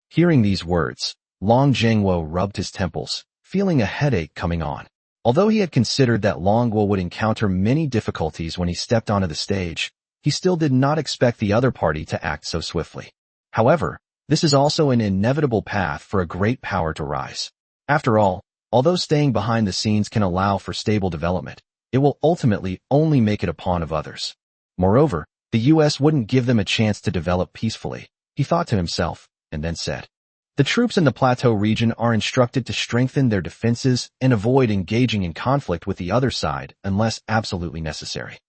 Hearing these words, Long Zhengguo rubbed his temples, feeling a headache coming on. Although he had considered that Long Guo would encounter many difficulties when he stepped onto the stage, he still did not expect the other party to act so swiftly. However, this is also an inevitable path for a great power to rise. After all, although staying behind the scenes can allow for stable development, it will ultimately only make it a pawn of others. Moreover, the US wouldn't give them a chance to develop peacefully, he thought to himself, and then said. The troops in the plateau region are instructed to strengthen their defenses and avoid engaging in conflict with the other side unless absolutely necessary.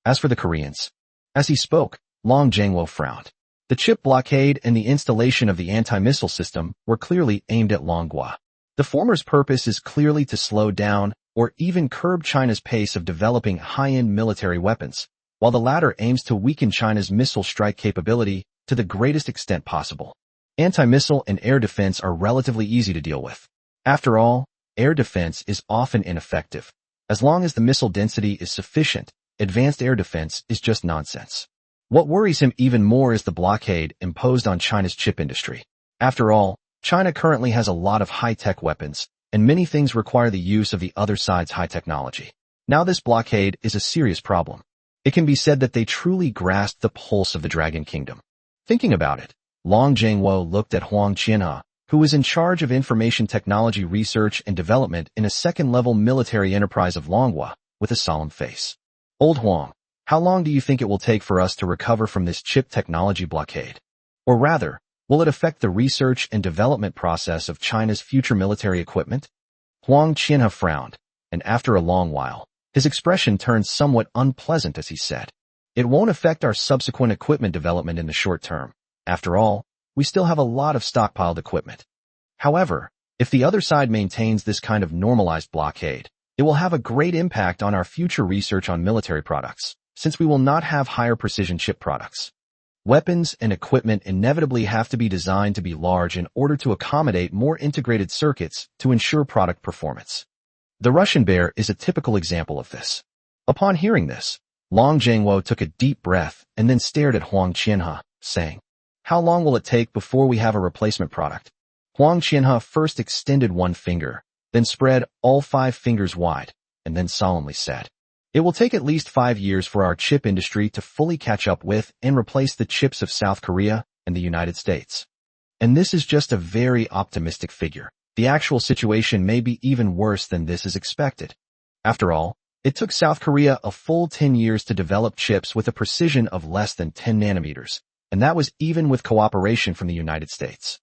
As for the Koreans, as he spoke, Long Zhengguo frowned. The chip blockade and the installation of the anti-missile system were clearly aimed at Long Guo. The former's purpose is clearly to slow down or even curb China's pace of developing high-end military weapons, while the latter aims to weaken China's missile strike capability to the greatest extent possible. Anti-missile and air defense are relatively easy to deal with. After all, air defense is often ineffective. As long as the missile density is sufficient, advanced air defense is just nonsense. What worries him even more is the blockade imposed on China's chip industry. After all, China currently has a lot of high-tech weapons, and many things require the use of the other side's high technology. Now this blockade is a serious problem. It can be said that they truly grasped the pulse of the Dragon Kingdom. Thinking about it, Long Zhengguo looked at Huang Qianhe, who was in charge of information technology research and development in a second-level military enterprise of Longhua, with a solemn face. Old Huang, how long do you think it will take for us to recover from this chip technology blockade? Or rather, will it affect the research and development process of China's future military equipment? Huang Qianhe frowned, and after a long while, his expression turned somewhat unpleasant as he said, "It won't affect our subsequent equipment development in the short term. After all, we still have a lot of stockpiled equipment. However, if the other side maintains this kind of normalized blockade, it will have a great impact on our future research on military products, since we will not have higher precision chip products. Weapons and equipment inevitably have to be designed to be large in order to accommodate more integrated circuits to ensure product performance." The Russian bear is a typical example of this. Upon hearing this, Long Zhengguo took a deep breath and then stared at Huang Qianhe, saying, "How long will it take before we have a replacement product?" Huang Qianhe first extended one finger, then spread all 5 fingers wide, and then solemnly said, "It will take at least 5 years for our chip industry to fully catch up with and replace the chips of South Korea and the United States." And this is just a very optimistic figure. The actual situation may be even worse than this is expected. After all, it took South Korea a full 10 years to develop chips with a precision of less than 10 nanometers, and that was even with cooperation from the United States.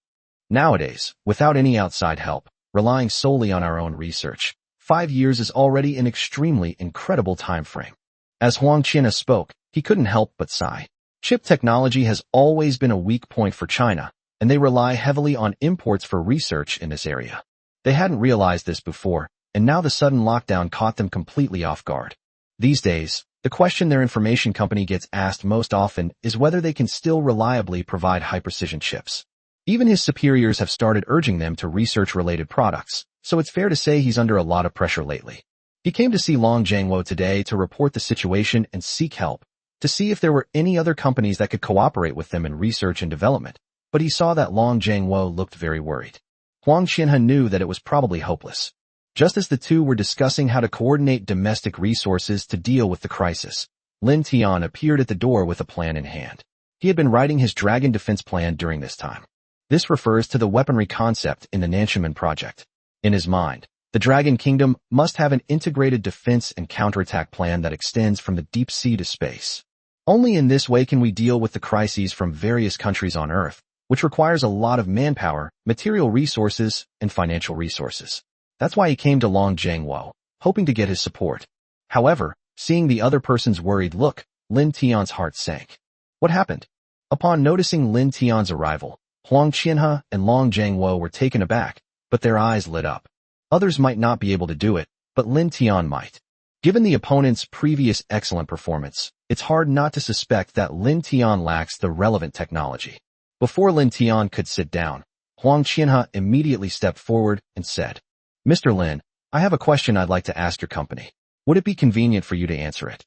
Nowadays, without any outside help, relying solely on our own research, 5 years is already an extremely incredible time frame. As Huang Qianhe spoke, he couldn't help but sigh. Chip technology has always been a weak point for China, and they rely heavily on imports for research in this area. They hadn't realized this before, and now the sudden lockdown caught them completely off guard. These days, the question their information company gets asked most often is whether they can still reliably provide high-precision chips. Even his superiors have started urging them to research-related products, so it's fair to say he's under a lot of pressure lately. He came to see Long Zhengguo today to report the situation and seek help, to see if there were any other companies that could cooperate with them in research and development, but he saw that Long Zhengguo looked very worried. Huang Qianhe knew that it was probably hopeless. Just as the two were discussing how to coordinate domestic resources to deal with the crisis, Lin Tian appeared at the door with a plan in hand. He had been writing his Dragon Defense Plan during this time. This refers to the weaponry concept in the Nanximen project. In his mind, the Dragon Kingdom must have an integrated defense and counterattack plan that extends from the deep sea to space. Only in this way can we deal with the crises from various countries on Earth, which requires a lot of manpower, material resources, and financial resources. That's why he came to Long Zhangwo, hoping to get his support. However, seeing the other person's worried look, Lin Tian's heart sank. What happened? Upon noticing Lin Tian's arrival, Huang Qianhe and Long Zhangwo were taken aback, but their eyes lit up. Others might not be able to do it, but Lin Tian might. Given the opponent's previous excellent performance, it's hard not to suspect that Lin Tian lacks the relevant technology. Before Lin Tian could sit down, Huang Qianhe immediately stepped forward and said, "Mr. Lin, I have a question I'd like to ask your company. Would it be convenient for you to answer it?"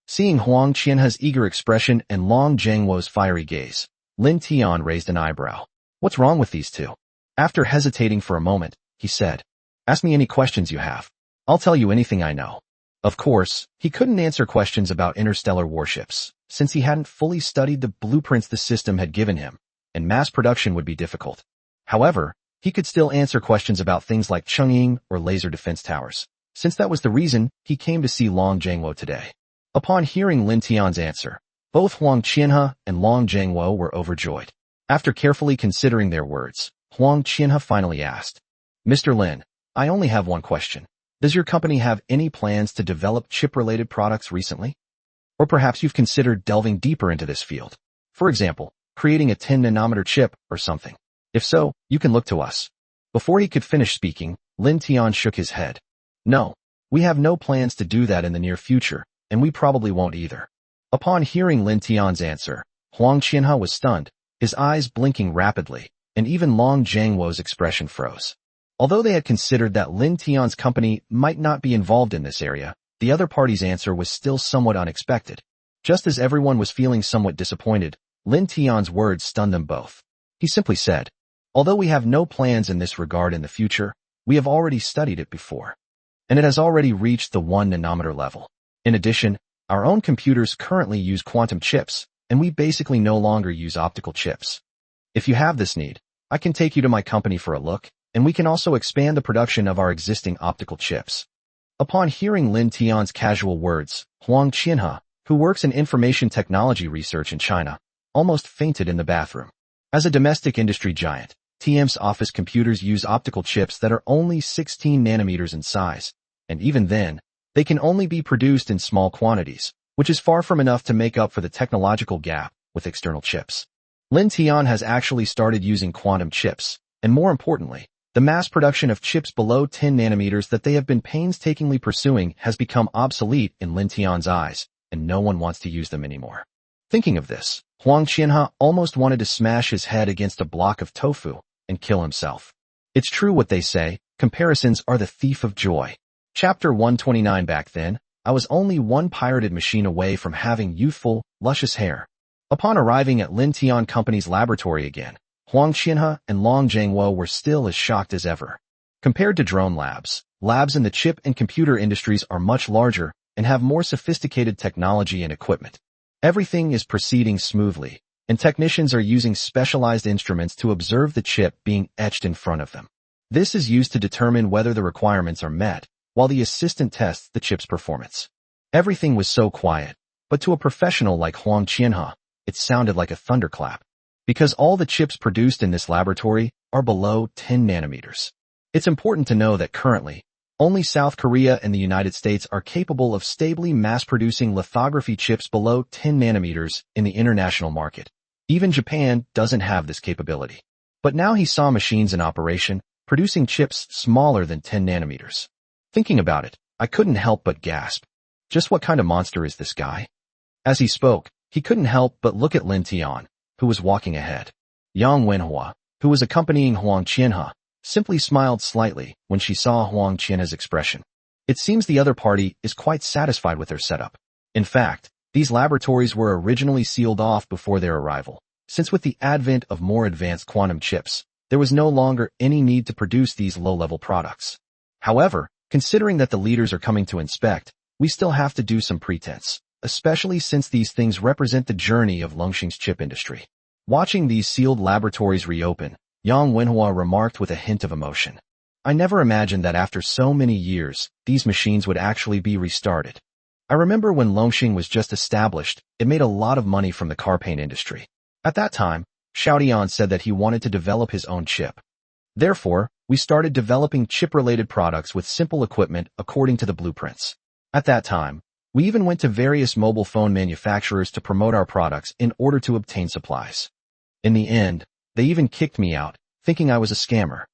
Seeing Huang Qianhe's eager expression and Long Zhangwo's fiery gaze, Lin Tian raised an eyebrow. What's wrong with these two? After hesitating for a moment, he said, "Ask me any questions you have. I'll tell you anything I know." Of course, he couldn't answer questions about interstellar warships, since he hadn't fully studied the blueprints the system had given him, and mass production would be difficult. However, he could still answer questions about things like Chongying or laser defense towers, since that was the reason he came to see Long Zhangwo today. Upon hearing Lin Tian's answer, both Huang Qianhe and Long Zhangwo were overjoyed. After carefully considering their words, Huang Qianhe finally asked, "Mr. Lin, I only have one question. Does your company have any plans to develop chip-related products recently? Or perhaps you've considered delving deeper into this field. For example, creating a 10-nanometer chip or something. If so, you can look to us." Before he could finish speaking, Lin Tian shook his head. "No, we have no plans to do that in the near future, and we probably won't either." Upon hearing Lin Tian's answer, Huang Qianhe was stunned, his eyes blinking rapidly, and even Long Zhangwo's expression froze. Although they had considered that Lin Tian's company might not be involved in this area, the other party's answer was still somewhat unexpected. Just as everyone was feeling somewhat disappointed, Lin Tian's words stunned them both. He simply said, "Although we have no plans in this regard in the future, we have already studied it before. And it has already reached the 1-nanometer level. In addition, our own computers currently use quantum chips, and we basically no longer use optical chips. If you have this need, I can take you to my company for a look, and we can also expand the production of our existing optical chips." Upon hearing Lin Tian's casual words, Huang Qianhe, who works in information technology research in China, almost fainted in the bathroom. As a domestic industry giant, TM's office computers use optical chips that are only 16 nanometers in size, and even then, they can only be produced in small quantities, which is far from enough to make up for the technological gap with external chips. Lin Tian has actually started using quantum chips, and more importantly, the mass production of chips below 10 nanometers that they have been painstakingly pursuing has become obsolete in Lin Tian's eyes, and no one wants to use them anymore. Thinking of this, Huang Qianhe almost wanted to smash his head against a block of tofu and kill himself. It's true what they say, comparisons are the thief of joy. Chapter 129. Back then, I was only one pirated machine away from having youthful, luscious hair. Upon arriving at Lin Tian Company's laboratory again, Huang Qianhe and Long Zhangwo were still as shocked as ever. Compared to drone labs, labs in the chip and computer industries are much larger and have more sophisticated technology and equipment. Everything is proceeding smoothly, and technicians are using specialized instruments to observe the chip being etched in front of them. This is used to determine whether the requirements are met, while the assistant tests the chip's performance. Everything was so quiet, but to a professional like Huang Qianhe, it sounded like a thunderclap. Because all the chips produced in this laboratory are below 10 nanometers. It's important to know that currently, only South Korea and the United States are capable of stably mass-producing lithography chips below 10 nanometers in the international market. Even Japan doesn't have this capability. But now he saw machines in operation, producing chips smaller than 10 nanometers. Thinking about it, I couldn't help but gasp. Just what kind of monster is this guy? As he spoke, he couldn't help but look at Lin Tian, who was walking ahead. Yang Wenhua, who was accompanying Huang Qianhe, simply smiled slightly when she saw Huang Qianhe's expression. It seems the other party is quite satisfied with their setup. In fact, these laboratories were originally sealed off before their arrival, since with the advent of more advanced quantum chips, there was no longer any need to produce these low-level products. However, considering that the leaders are coming to inspect, we still have to do some pretense, especially since these things represent the journey of Longxing's chip industry. Watching these sealed laboratories reopen, Yang Wenhua remarked with a hint of emotion. I never imagined that after so many years, these machines would actually be restarted. I remember when Longxing was just established, it made a lot of money from the car paint industry. At that time, Xiaodian said that he wanted to develop his own chip. Therefore, we started developing chip-related products with simple equipment according to the blueprints. At that time, we even went to various mobile phone manufacturers to promote our products in order to obtain supplies. In the end, they even kicked me out, thinking I was a scammer.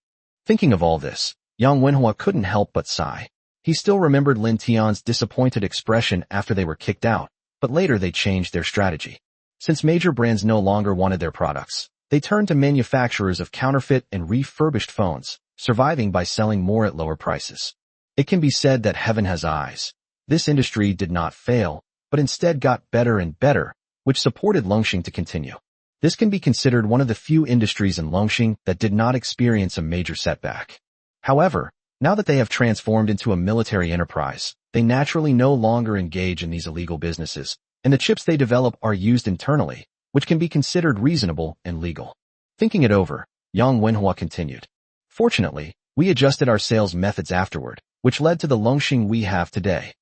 Thinking of all this, Yang Wenhua couldn't help but sigh. He still remembered Lin Tian's disappointed expression after they were kicked out, but later they changed their strategy. Since major brands no longer wanted their products, they turned to manufacturers of counterfeit and refurbished phones, surviving by selling more at lower prices. It can be said that heaven has eyes. This industry did not fail, but instead got better and better, which supported Longxing to continue. This can be considered one of the few industries in Longxing that did not experience a major setback. However, now that they have transformed into a military enterprise, they naturally no longer engage in these illegal businesses, and the chips they develop are used internally, which can be considered reasonable and legal. Thinking it over, Yang Wenhua continued. Fortunately, we adjusted our sales methods afterward, which led to the Longxing we have today.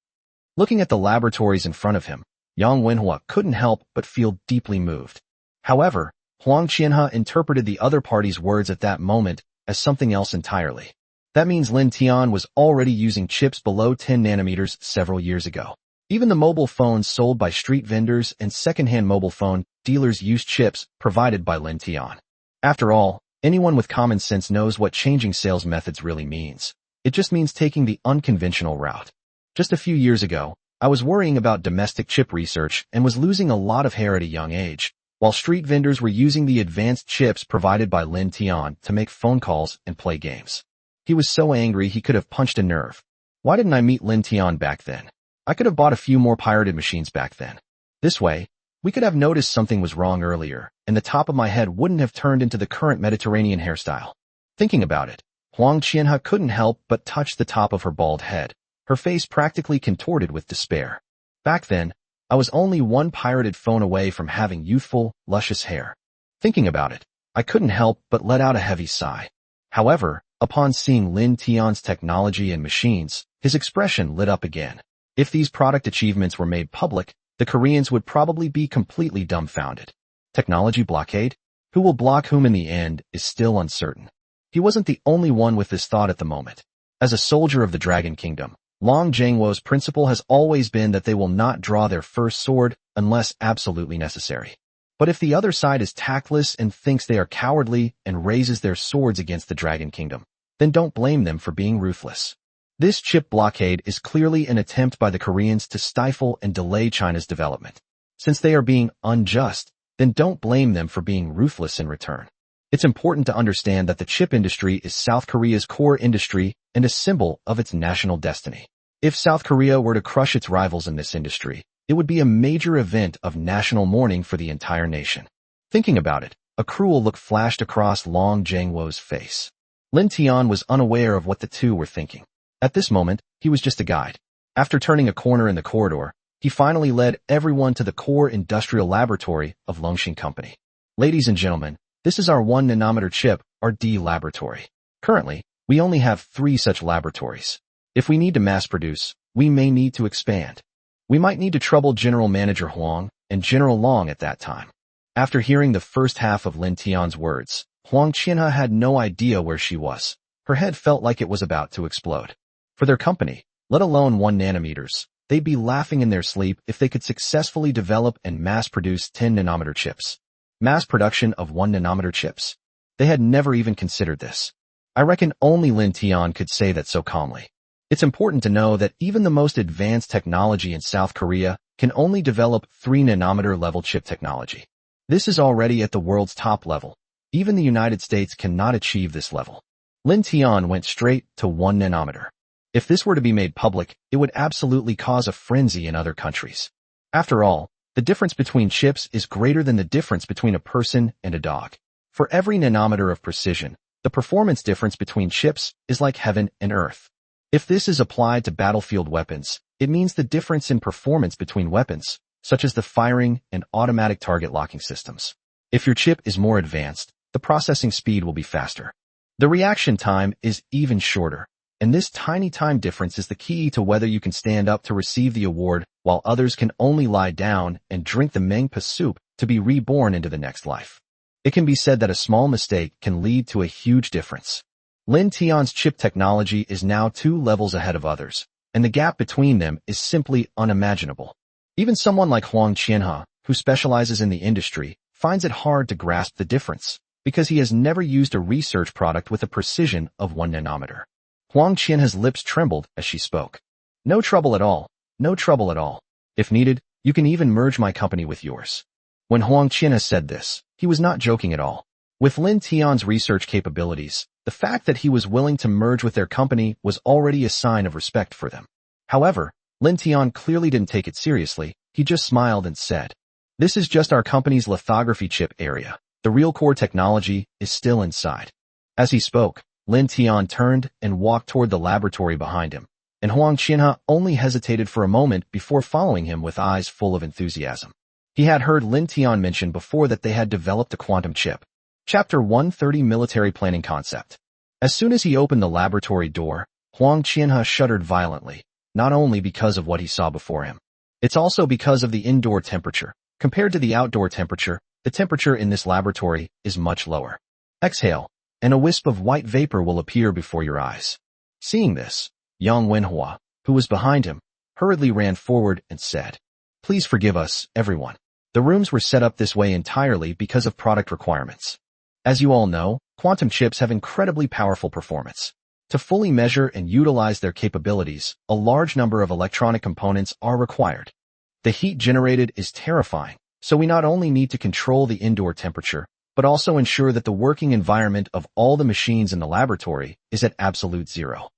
Looking at the laboratories in front of him, Yang Wenhua couldn't help but feel deeply moved. However, Huang Qianhe interpreted the other party's words at that moment as something else entirely. That means Lin Tian was already using chips below 10 nanometers several years ago. Even the mobile phones sold by street vendors and second-hand mobile phone dealers used chips provided by Lin Tian. After all, anyone with common sense knows what changing sales methods really means. It just means taking the unconventional route. Just a few years ago, I was worrying about domestic chip research and was losing a lot of hair at a young age, while street vendors were using the advanced chips provided by Lin Tian to make phone calls and play games. He was so angry he could have punched a nerve. Why didn't I meet Lin Tian back then? I could have bought a few more pirated machines back then. This way, we could have noticed something was wrong earlier, and the top of my head wouldn't have turned into the current Mediterranean hairstyle. Thinking about it, Huang Qianhe couldn't help but touch the top of her bald head, her face practically contorted with despair. Back then, I was only one pirated phone away from having youthful, luscious hair. Thinking about it, I couldn't help but let out a heavy sigh. However, upon seeing Lin Tian's technology and machines, his expression lit up again. If these product achievements were made public, the Koreans would probably be completely dumbfounded. Technology blockade? Who will block whom in the end is still uncertain. He wasn't the only one with this thought at the moment. As a soldier of the Dragon Kingdom, Long Zhengwo's principle has always been that they will not draw their first sword unless absolutely necessary. But if the other side is tactless and thinks they are cowardly and raises their swords against the Dragon Kingdom, then don't blame them for being ruthless. This chip blockade is clearly an attempt by the Koreans to stifle and delay China's development. Since they are being unjust, then don't blame them for being ruthless in return. It's important to understand that the chip industry is South Korea's core industry and a symbol of its national destiny. If South Korea were to crush its rivals in this industry, it would be a major event of national mourning for the entire nation. Thinking about it, a cruel look flashed across Long Zhengwo's face. Lin Tian was unaware of what the two were thinking. At this moment, he was just a guide. After turning a corner in the corridor, he finally led everyone to the core industrial laboratory of Longxing Company. Ladies and gentlemen, this is our 1 nanometer chip, our D laboratory. Currently, we only have 3 such laboratories. If we need to mass produce, we may need to expand. We might need to trouble General Manager Huang and General Long at that time. After hearing the first half of Lin Tian's words, Huang Qianhe had no idea where she was. Her head felt like it was about to explode. For their company, let alone 1 nanometers, they'd be laughing in their sleep if they could successfully develop and mass-produce 10 nanometer chips. Mass production of 1 nanometer chips? They had never even considered this. I reckon only Lin Tian could say that so calmly. It's important to know that even the most advanced technology in South Korea can only develop 3 nanometer level chip technology. This is already at the world's top level. Even the United States cannot achieve this level. Lin Tian went straight to 1 nanometer. If this were to be made public, it would absolutely cause a frenzy in other countries. After all, the difference between chips is greater than the difference between a person and a dog. For every nanometer of precision, the performance difference between chips is like heaven and earth. If this is applied to battlefield weapons, it means the difference in performance between weapons, such as the firing and automatic target locking systems. If your chip is more advanced, the processing speed will be faster. The reaction time is even shorter. And this tiny time difference is the key to whether you can stand up to receive the award while others can only lie down and drink the Mengpa soup to be reborn into the next life. It can be said that a small mistake can lead to a huge difference. Lin Tian's chip technology is now 2 levels ahead of others, and the gap between them is simply unimaginable. Even someone like Huang Qianhe, who specializes in the industry, finds it hard to grasp the difference, because he has never used a research product with a precision of 1 nanometer. Huang Qianhe's lips trembled as she spoke. No trouble at all. No trouble at all. If needed, you can even merge my company with yours. When Huang Qianhe said this, he was not joking at all. With Lin Tian's research capabilities, the fact that he was willing to merge with their company was already a sign of respect for them. However, Lin Tian clearly didn't take it seriously. He just smiled and said, "This is just our company's lithography chip area. The real core technology is still inside." As he spoke, Lin Tian turned and walked toward the laboratory behind him, and Huang Qianhe only hesitated for a moment before following him with eyes full of enthusiasm. He had heard Lin Tian mention before that they had developed a quantum chip. Chapter 130 Military Planning Concept. As soon as he opened the laboratory door, Huang Qianhe shuddered violently, not only because of what he saw before him. It's also because of the indoor temperature. Compared to the outdoor temperature, the temperature in this laboratory is much lower. Exhale, and a wisp of white vapor will appear before your eyes. Seeing this, Yang Wenhua, who was behind him, hurriedly ran forward and said, "Please forgive us, everyone. The rooms were set up this way entirely because of product requirements. As you all know, quantum chips have incredibly powerful performance. To fully measure and utilize their capabilities, a large number of electronic components are required. The heat generated is terrifying, so we not only need to control the indoor temperature, but also ensure that the working environment of all the machines in the laboratory is at absolute zero.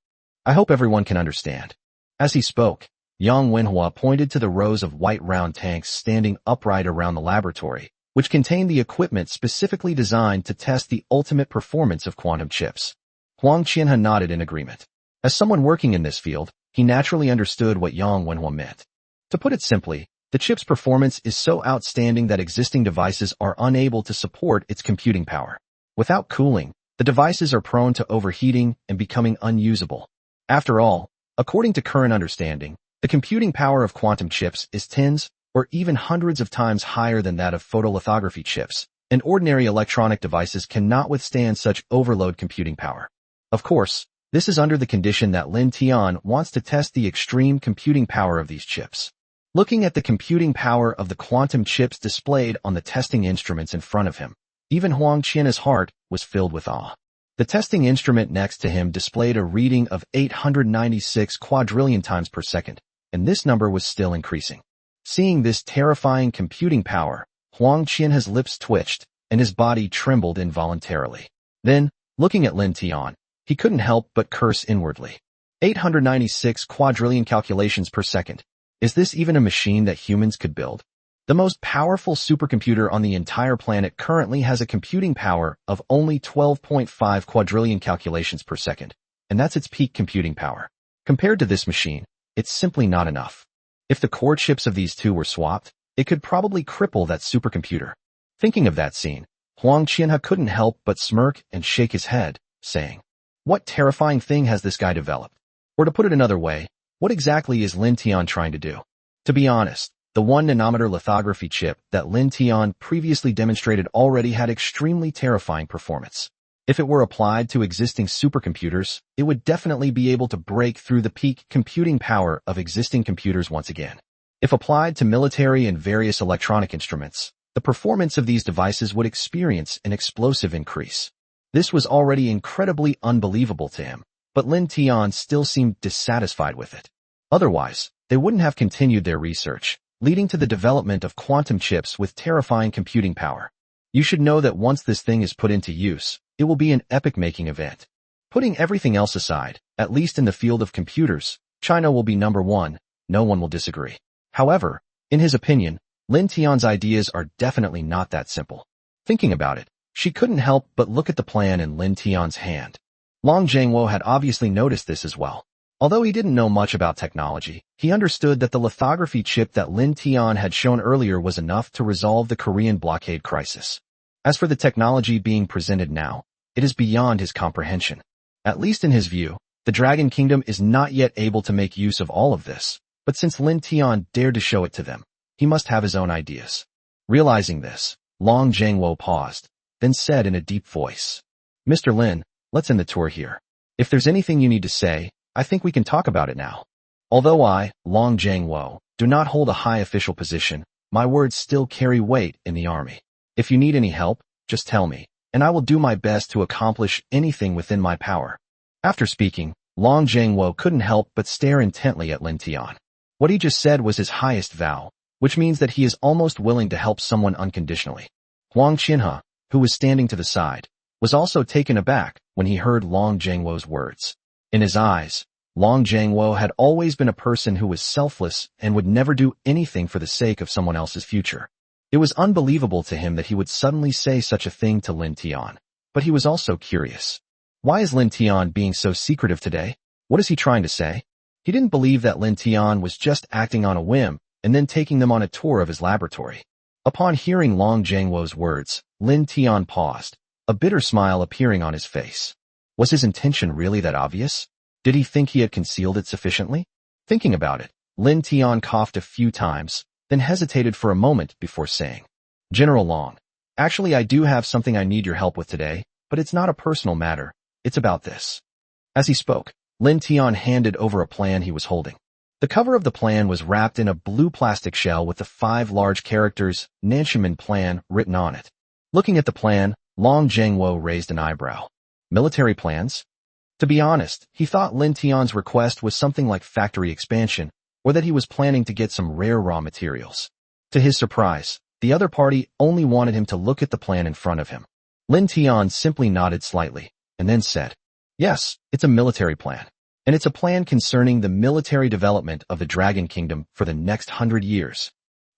I hope everyone can understand." As he spoke, Yang Wenhua pointed to the rows of white round tanks standing upright around the laboratory, which contained the equipment specifically designed to test the ultimate performance of quantum chips. Huang Qianhe nodded in agreement. As someone working in this field, he naturally understood what Yang Wenhua meant. To put it simply, the chip's performance is so outstanding that existing devices are unable to support its computing power. Without cooling, the devices are prone to overheating and becoming unusable. After all, according to current understanding, the computing power of quantum chips is tens or even hundreds of times higher than that of photolithography chips, and ordinary electronic devices cannot withstand such overload computing power. Of course, this is under the condition that Lin Tian wants to test the extreme computing power of these chips. Looking at the computing power of the quantum chips displayed on the testing instruments in front of him, even Huang Qianhe's heart was filled with awe. The testing instrument next to him displayed a reading of 896 quadrillion times per second, and this number was still increasing. Seeing this terrifying computing power, Huang Qianhe's lips twitched, and his body trembled involuntarily. Then, looking at Lin Tian, he couldn't help but curse inwardly. 896 quadrillion calculations per second. Is this even a machine that humans could build? The most powerful supercomputer on the entire planet currently has a computing power of only 12.5 quadrillion calculations per second, and that's its peak computing power. Compared to this machine, it's simply not enough. If the core chips of these two were swapped, it could probably cripple that supercomputer. Thinking of that scene, Huang Qianhe couldn't help but smirk and shake his head, saying, "What terrifying thing has this guy developed?" Or to put it another way, what exactly is Lin Tian trying to do? To be honest, the 1 nanometer lithography chip that Lin Tian previously demonstrated already had extremely terrifying performance. If it were applied to existing supercomputers, it would definitely be able to break through the peak computing power of existing computers once again. If applied to military and various electronic instruments, the performance of these devices would experience an explosive increase. This was already incredibly unbelievable to him, but Lin Tian still seemed dissatisfied with it. Otherwise, they wouldn't have continued their research, leading to the development of quantum chips with terrifying computing power. You should know that once this thing is put into use, it will be an epic-making event. Putting everything else aside, at least in the field of computers, China will be number one, no one will disagree. However, in his opinion, Lin Tian's ideas are definitely not that simple. Thinking about it, she couldn't help but look at the plan in Lin Tian's hand. Long Zhangwo had obviously noticed this as well. Although he didn't know much about technology, he understood that the lithography chip that Lin Tian had shown earlier was enough to resolve the Korean blockade crisis. As for the technology being presented now, it is beyond his comprehension. At least in his view, the Dragon Kingdom is not yet able to make use of all of this, But since Lin Tian dared to show it to them, he must have his own ideas. Realizing this, Long Zhangwo paused, then said in a deep voice, "Mr. Lin, let's end the tour here. If there's anything you need to say, I think we can talk about it now. Although I, Long Zhangwo, do not hold a high official position, my words still carry weight in the army. If you need any help, just tell me, and I will do my best to accomplish anything within my power." After speaking, Long Zhangwo couldn't help but stare intently at Lin Tian. What he just said was his highest vow, which means that he is almost willing to help someone unconditionally. Huang Qinhe, who was standing to the side, was also taken aback when he heard Long Zhangwo's words. In his eyes, Long Zhangwo had always been a person who was selfless and would never do anything for the sake of someone else's future. It was unbelievable to him that he would suddenly say such a thing to Lin Tian, but he was also curious. Why is Lin Tian being so secretive today? What is he trying to say? He didn't believe that Lin Tian was just acting on a whim and then taking them on a tour of his laboratory. Upon hearing Long Zhangwo's words, Lin Tian paused, a bitter smile appearing on his face. Was his intention really that obvious? Did he think he had concealed it sufficiently? Thinking about it, Lin Tian coughed a few times, then hesitated for a moment before saying, "General Long, actually I do have something I need your help with today, but it's not a personal matter, it's about this." As he spoke, Lin Tian handed over a plan he was holding. The cover of the plan was wrapped in a blue plastic shell with the 5 large characters, Nanshimen Plan, written on it. Looking at the plan, Long Zhangwo raised an eyebrow. Military plans? To be honest, he thought Lin Tian's request was something like factory expansion, or that he was planning to get some rare raw materials. To his surprise, the other party only wanted him to look at the plan in front of him. Lin Tian simply nodded slightly, and then said, "Yes, it's a military plan. And it's a plan concerning the military development of the Dragon Kingdom for the next 100 years.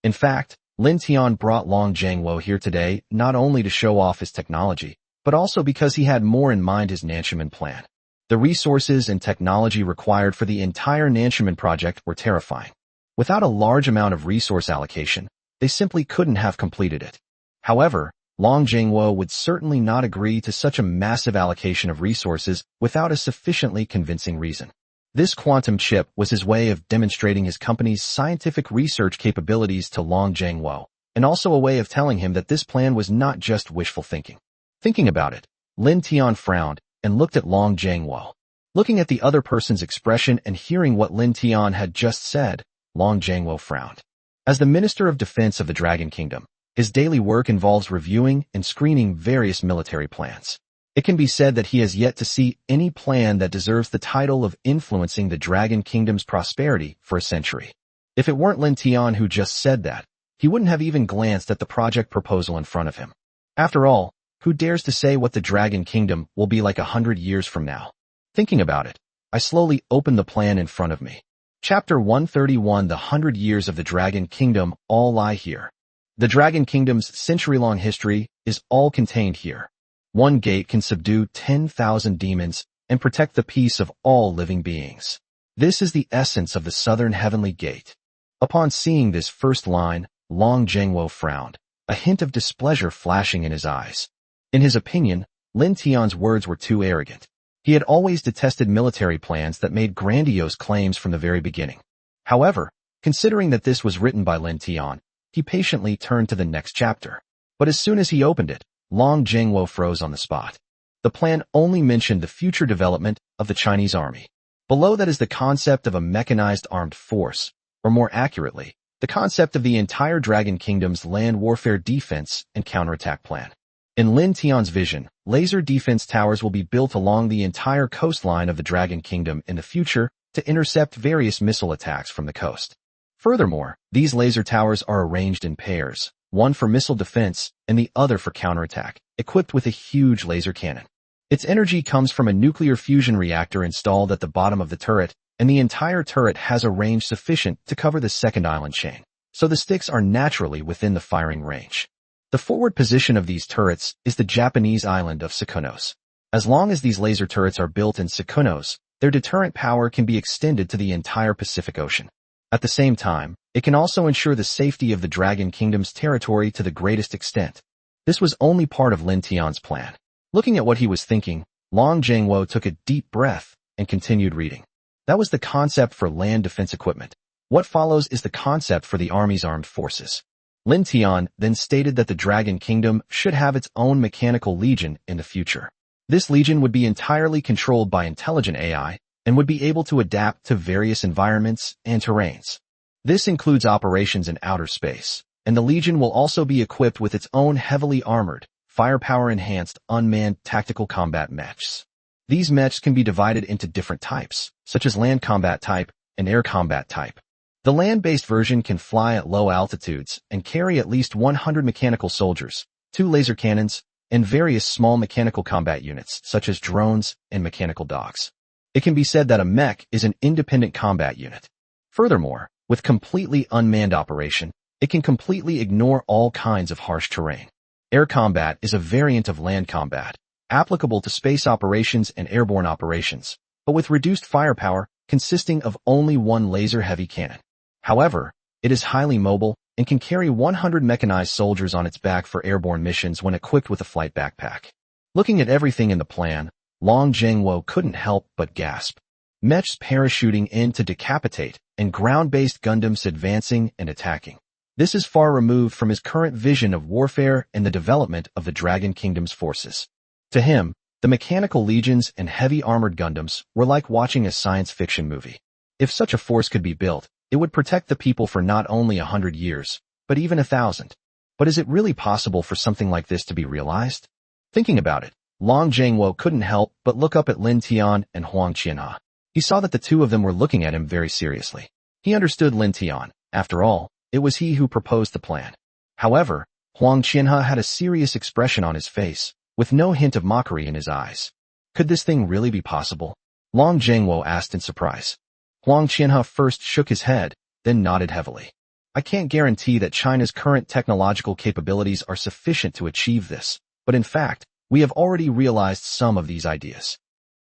In fact, Lin Tian brought Long Zhangwo here today not only to show off his technology, but also because he had more in mind his Nanshimen plan. The resources and technology required for the entire Nanshimen project were terrifying. Without a large amount of resource allocation, they simply couldn't have completed it. However, Long Zhangwo would certainly not agree to such a massive allocation of resources without a sufficiently convincing reason. This quantum chip was his way of demonstrating his company's scientific research capabilities to Long Zhangwo, and also a way of telling him that this plan was not just wishful thinking. Thinking about it, Lin Tian frowned and looked at Long Zhangwo. Looking at the other person's expression and hearing what Lin Tian had just said, Long Zhangwo frowned. As the Minister of Defense of the Dragon Kingdom, his daily work involves reviewing and screening various military plans. It can be said that he has yet to see any plan that deserves the title of influencing the Dragon Kingdom's prosperity for a century. If it weren't Lin Tian who just said that, he wouldn't have even glanced at the project proposal in front of him. After all, who dares to say what the Dragon Kingdom will be like 100 years from now? Thinking about it, I slowly opened the plan in front of me. Chapter 131, The 100 Years of the Dragon Kingdom, all lie here. The Dragon Kingdom's century-long history is all contained here. One gate can subdue 10,000 demons and protect the peace of all living beings. This is the essence of the Southern Heavenly Gate. Upon seeing this first line, Long Zhangwo frowned, a hint of displeasure flashing in his eyes. In his opinion, Lin Tian's words were too arrogant. He had always detested military plans that made grandiose claims from the very beginning. However, considering that this was written by Lin Tian, he patiently turned to the next chapter. But as soon as he opened it, Long Zhangwo froze on the spot. The plan only mentioned the future development of the Chinese army. Below that is the concept of a mechanized armed force, or more accurately, the concept of the entire Dragon Kingdom's land warfare defense and counterattack plan. In Lin Tian's vision, laser defense towers will be built along the entire coastline of the Dragon Kingdom in the future to intercept various missile attacks from the coast. Furthermore, these laser towers are arranged in pairs, one for missile defense and the other for counterattack, equipped with a huge laser cannon. Its energy comes from a nuclear fusion reactor installed at the bottom of the turret, and the entire turret has a range sufficient to cover the second island chain, so the sticks are naturally within the firing range. The forward position of these turrets is the Japanese island of Sukunos. As long as these laser turrets are built in Sukunos, their deterrent power can be extended to the entire Pacific Ocean. At the same time, it can also ensure the safety of the Dragon Kingdom's territory to the greatest extent. This was only part of Lin Tian's plan. Looking at what he was thinking, Long Zhangwo took a deep breath and continued reading. That was the concept for land defense equipment. What follows is the concept for the army's armed forces. Lin Tian then stated that the Dragon Kingdom should have its own mechanical legion in the future. This legion would be entirely controlled by intelligent AI and would be able to adapt to various environments and terrains. This includes operations in outer space, and the legion will also be equipped with its own heavily armored, firepower-enhanced unmanned tactical combat mechs. These mechs can be divided into different types, such as land combat type and air combat type. The land-based version can fly at low altitudes and carry at least 100 mechanical soldiers, 2 laser cannons, and various small mechanical combat units, such as drones and mechanical dogs. It can be said that a mech is an independent combat unit. Furthermore, with completely unmanned operation, it can completely ignore all kinds of harsh terrain. Air combat is a variant of land combat, applicable to space operations and airborne operations, but with reduced firepower consisting of only 1 laser-heavy cannon. However, it is highly mobile and can carry 100 mechanized soldiers on its back for airborne missions when equipped with a flight backpack. Looking at everything in the plan, Long Zhengwo couldn't help but gasp. Mechs parachuting in to decapitate, and ground-based Gundams advancing and attacking. This is far removed from his current vision of warfare and the development of the Dragon Kingdom's forces. To him, the mechanical legions and heavy armored Gundams were like watching a science fiction movie. If such a force could be built, it would protect the people for not only 100 years, but even 1,000. But is it really possible for something like this to be realized? Thinking about it, Long Zhengwo couldn't help but look up at Lin Tian and Huang Qianhe. He saw that the two of them were looking at him very seriously. He understood Lin Tian. After all, it was he who proposed the plan. However, Huang Qianhe had a serious expression on his face, with no hint of mockery in his eyes. Could this thing really be possible? Long Zhengwo asked in surprise. Huang Qianhe first shook his head, then nodded heavily. I can't guarantee that China's current technological capabilities are sufficient to achieve this, but in fact, we have already realized some of these ideas.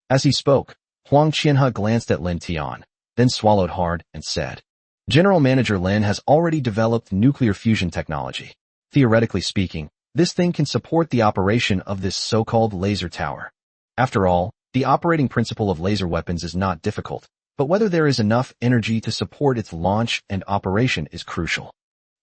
As he spoke, Huang Qianhe glanced at Lin Tian, then swallowed hard and said, General Manager Lin has already developed nuclear fusion technology. Theoretically speaking, this thing can support the operation of this so-called laser tower. After all, the operating principle of laser weapons is not difficult, but whether there is enough energy to support its launch and operation is crucial.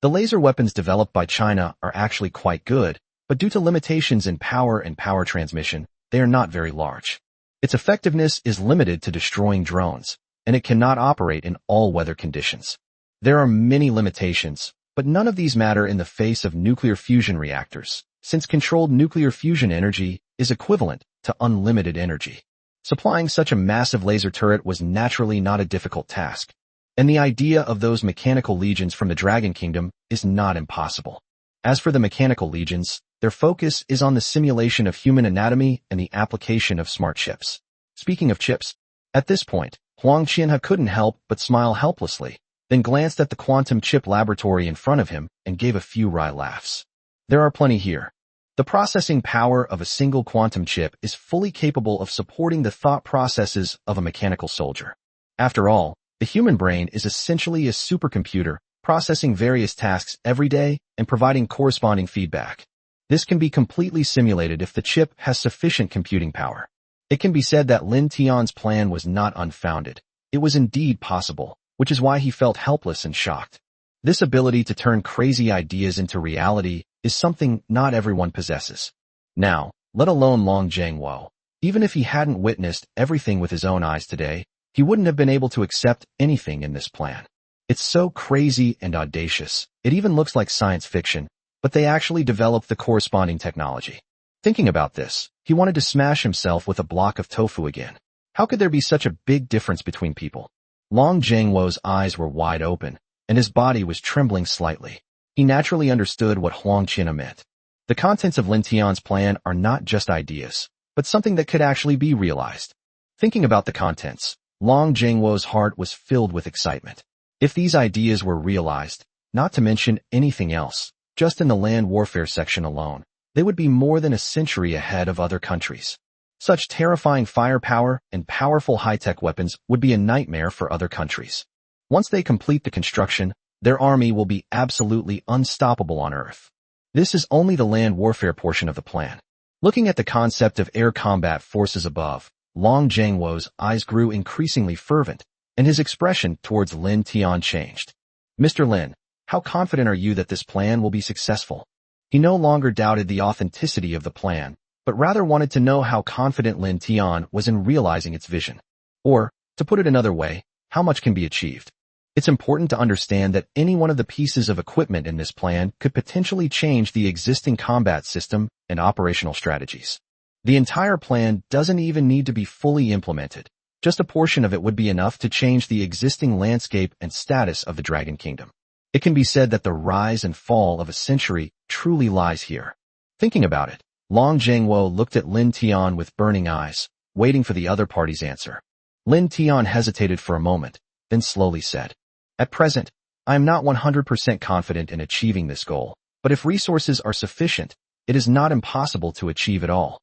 The laser weapons developed by China are actually quite good, but due to limitations in power and power transmission, they are not very large. Its effectiveness is limited to destroying drones, and it cannot operate in all weather conditions. There are many limitations, but none of these matter in the face of nuclear fusion reactors, since controlled nuclear fusion energy is equivalent to unlimited energy. Supplying such a massive laser turret was naturally not a difficult task, and the idea of those mechanical legions from the Dragon Kingdom is not impossible. As for the mechanical legions, their focus is on the simulation of human anatomy and the application of smart chips. Speaking of chips, at this point, Huang Qianhe couldn't help but smile helplessly, then glanced at the quantum chip laboratory in front of him and gave a few wry laughs. There are plenty here. The processing power of a single quantum chip is fully capable of supporting the thought processes of a mechanical soldier. After all, the human brain is essentially a supercomputer, processing various tasks every day and providing corresponding feedback. This can be completely simulated if the chip has sufficient computing power. It can be said that Lin Tian's plan was not unfounded. It was indeed possible, which is why he felt helpless and shocked. This ability to turn crazy ideas into reality is something not everyone possesses. Now, let alone Long Zhengwo. Even if he hadn't witnessed everything with his own eyes today, he wouldn't have been able to accept anything in this plan. It's so crazy and audacious, it even looks like science fiction, but they actually developed the corresponding technology. Thinking about this, he wanted to smash himself with a block of tofu again. How could there be such a big difference between people? Long Zhengwo's eyes were wide open, and his body was trembling slightly. He naturally understood what Huang Qianhe meant. The contents of Lin Tian's plan are not just ideas, but something that could actually be realized. Thinking about the contents, Long Zhengwo's heart was filled with excitement. If these ideas were realized, not to mention anything else, just in the land warfare section alone, they would be more than a century ahead of other countries. Such terrifying firepower and powerful high-tech weapons would be a nightmare for other countries. Once they complete the construction, their army will be absolutely unstoppable on Earth. This is only the land warfare portion of the plan. Looking at the concept of air combat forces above, Long Zhengwo's eyes grew increasingly fervent, and his expression towards Lin Tian changed. Mr. Lin, how confident are you that this plan will be successful? He no longer doubted the authenticity of the plan, but rather wanted to know how confident Lin Tian was in realizing its vision. Or, to put it another way, how much can be achieved. It's important to understand that any one of the pieces of equipment in this plan could potentially change the existing combat system and operational strategies. The entire plan doesn't even need to be fully implemented. Just a portion of it would be enough to change the existing landscape and status of the Dragon Kingdom. It can be said that the rise and fall of a century truly lies here. Thinking about it, Long Zhengwo looked at Lin Tian with burning eyes, waiting for the other party's answer. Lin Tian hesitated for a moment, then slowly said, "At present, I am not 100% confident in achieving this goal, but if resources are sufficient, it is not impossible to achieve it all."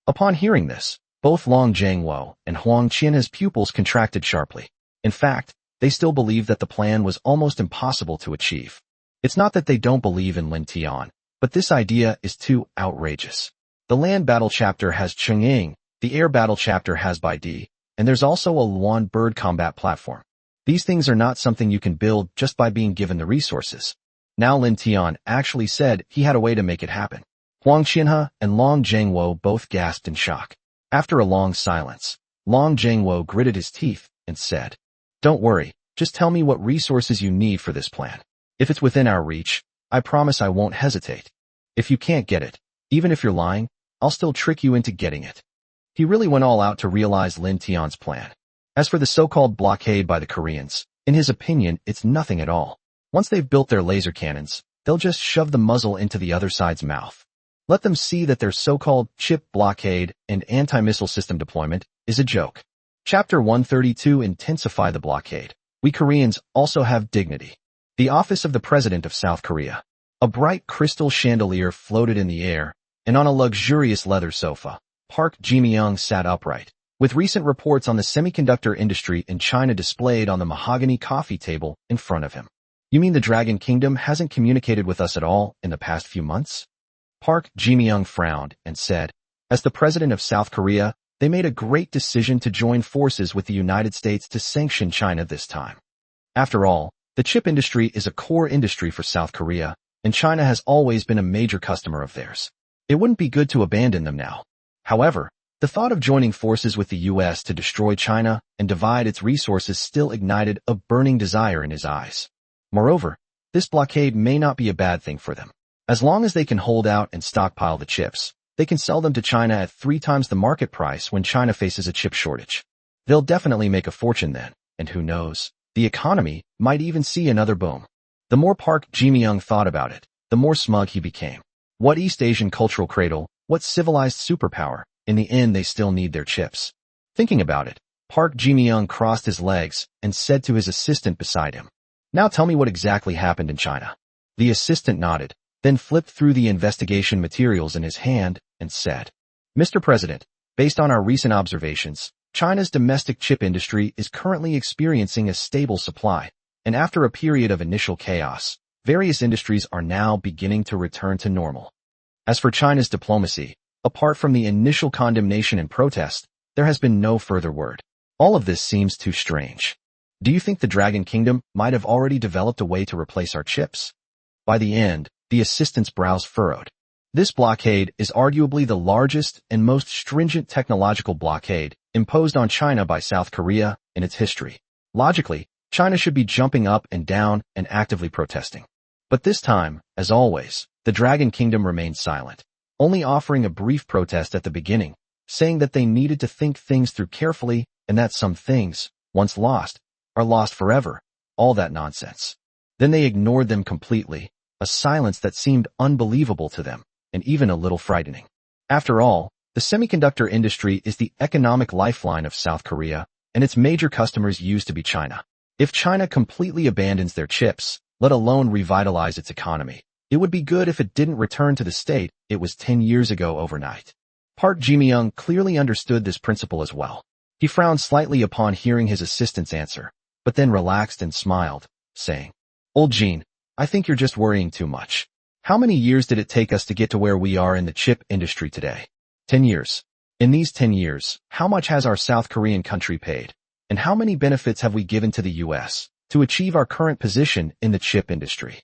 Upon hearing this, both Long Zhengwo and Huang Qianhe's pupils contracted sharply. In fact, they still believed that the plan was almost impossible to achieve. It's not that they don't believe in Lin Tian, but this idea is too outrageous. The land battle chapter has Cheng'ing, the air battle chapter has Baidi, and there's also a Luan bird combat platform. These things are not something you can build just by being given the resources. Now Lin Tian actually said he had a way to make it happen. Huang Qianhe and Long Zhengwo both gasped in shock. After a long silence, Long Zhengwo gritted his teeth and said, "Don't worry, just tell me what resources you need for this plan. If it's within our reach, I promise I won't hesitate. If you can't get it, even if you're lying, I'll still trick you into getting it." He really went all out to realize Lin Tian's plan. As for the so-called blockade by the Koreans, in his opinion, it's nothing at all. Once they've built their laser cannons, they'll just shove the muzzle into the other side's mouth. Let them see that their so-called chip blockade and anti-missile system deployment is a joke. Chapter 132 Intensify the blockade. We Koreans also have dignity. The office of the President of South Korea. A bright crystal chandelier floated in the air, and on a luxurious leather sofa, Park Ji-myung sat upright, with recent reports on the semiconductor industry in China displayed on the mahogany coffee table in front of him. "You mean the Dragon Kingdom hasn't communicated with us at all in the past few months?" Park Ji-myung frowned and said, "As the President of South Korea, they made a great decision to join forces with the United States to sanction China this time. After all, the chip industry is a core industry for South Korea, and China has always been a major customer of theirs. It wouldn't be good to abandon them now." However, the thought of joining forces with the U.S. to destroy China and divide its resources still ignited a burning desire in his eyes. Moreover, this blockade may not be a bad thing for them. As long as they can hold out and stockpile the chips, they can sell them to China at 3 times the market price when China faces a chip shortage. They'll definitely make a fortune then, and who knows, the economy might even see another boom. The more Park Ji-myung thought about it, the more smug he became. What East Asian cultural cradle, what civilized superpower, in the end they still need their chips. Thinking about it, Park Ji-myung crossed his legs and said to his assistant beside him, "Now tell me what exactly happened in China." The assistant nodded, then flipped through the investigation materials in his hand and said, "Mr. President, based on our recent observations, China's domestic chip industry is currently experiencing a stable supply, and after a period of initial chaos, various industries are now beginning to return to normal. As for China's diplomacy, apart from the initial condemnation and protest, there has been no further word. All of this seems too strange. Do you think the Dragon Kingdom might have already developed a way to replace our chips?" By the end, the assistant's brows furrowed. This blockade is arguably the largest and most stringent technological blockade imposed on China by South Korea in its history. Logically, China should be jumping up and down and actively protesting. But this time, as always, the Dragon Kingdom remained silent, only offering a brief protest at the beginning, saying that they needed to think things through carefully and that some things, once lost, are lost forever. All that nonsense. Then they ignored them completely, a silence that seemed unbelievable to them, and even a little frightening. After all, the semiconductor industry is the economic lifeline of South Korea, and its major customers used to be China. If China completely abandons their chips, let alone revitalize its economy, it would be good if it didn't return to the state it was 10 years ago overnight. Park Ji-myung clearly understood this principle as well. He frowned slightly upon hearing his assistant's answer, but then relaxed and smiled, saying, "Old Jean, I think you're just worrying too much. How many years did it take us to get to where we are in the chip industry today? 10 years. In these 10 years, how much has our South Korean country paid? And how many benefits have we given to the US to achieve our current position in the chip industry?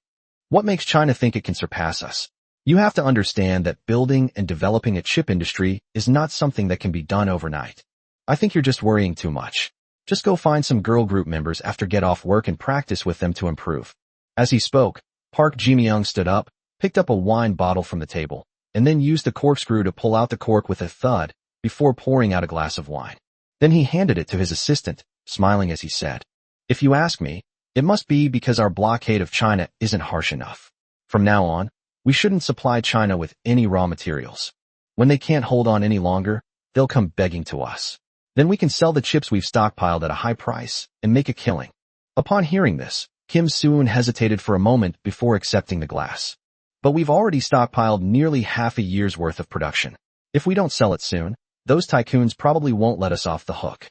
What makes China think it can surpass us? You have to understand that building and developing a chip industry is not something that can be done overnight. I think you're just worrying too much. Just go find some girl group members after get off work and practice with them to improve. As he spoke, Park Ji-myung stood up, picked up a wine bottle from the table, and then used the corkscrew to pull out the cork with a thud before pouring out a glass of wine. Then he handed it to his assistant, smiling as he said, "If you ask me, it must be because our blockade of China isn't harsh enough. From now on, we shouldn't supply China with any raw materials. When they can't hold on any longer, they'll come begging to us. Then we can sell the chips we've stockpiled at a high price and make a killing." Upon hearing this, Kim Soon hesitated for a moment before accepting the glass. "But we've already stockpiled nearly half a year's worth of production. If we don't sell it soon, those tycoons probably won't let us off the hook."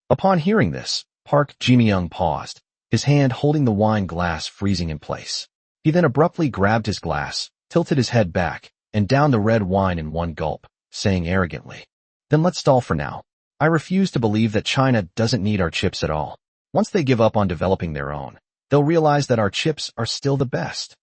Upon hearing this, Park Ji-myung paused, his hand holding the wine glass freezing in place. He then abruptly grabbed his glass, tilted his head back, and downed the red wine in one gulp, saying arrogantly, "Then let's stall for now. I refuse to believe that China doesn't need our chips at all. Once they give up on developing their own, they'll realize that our chips are still the best.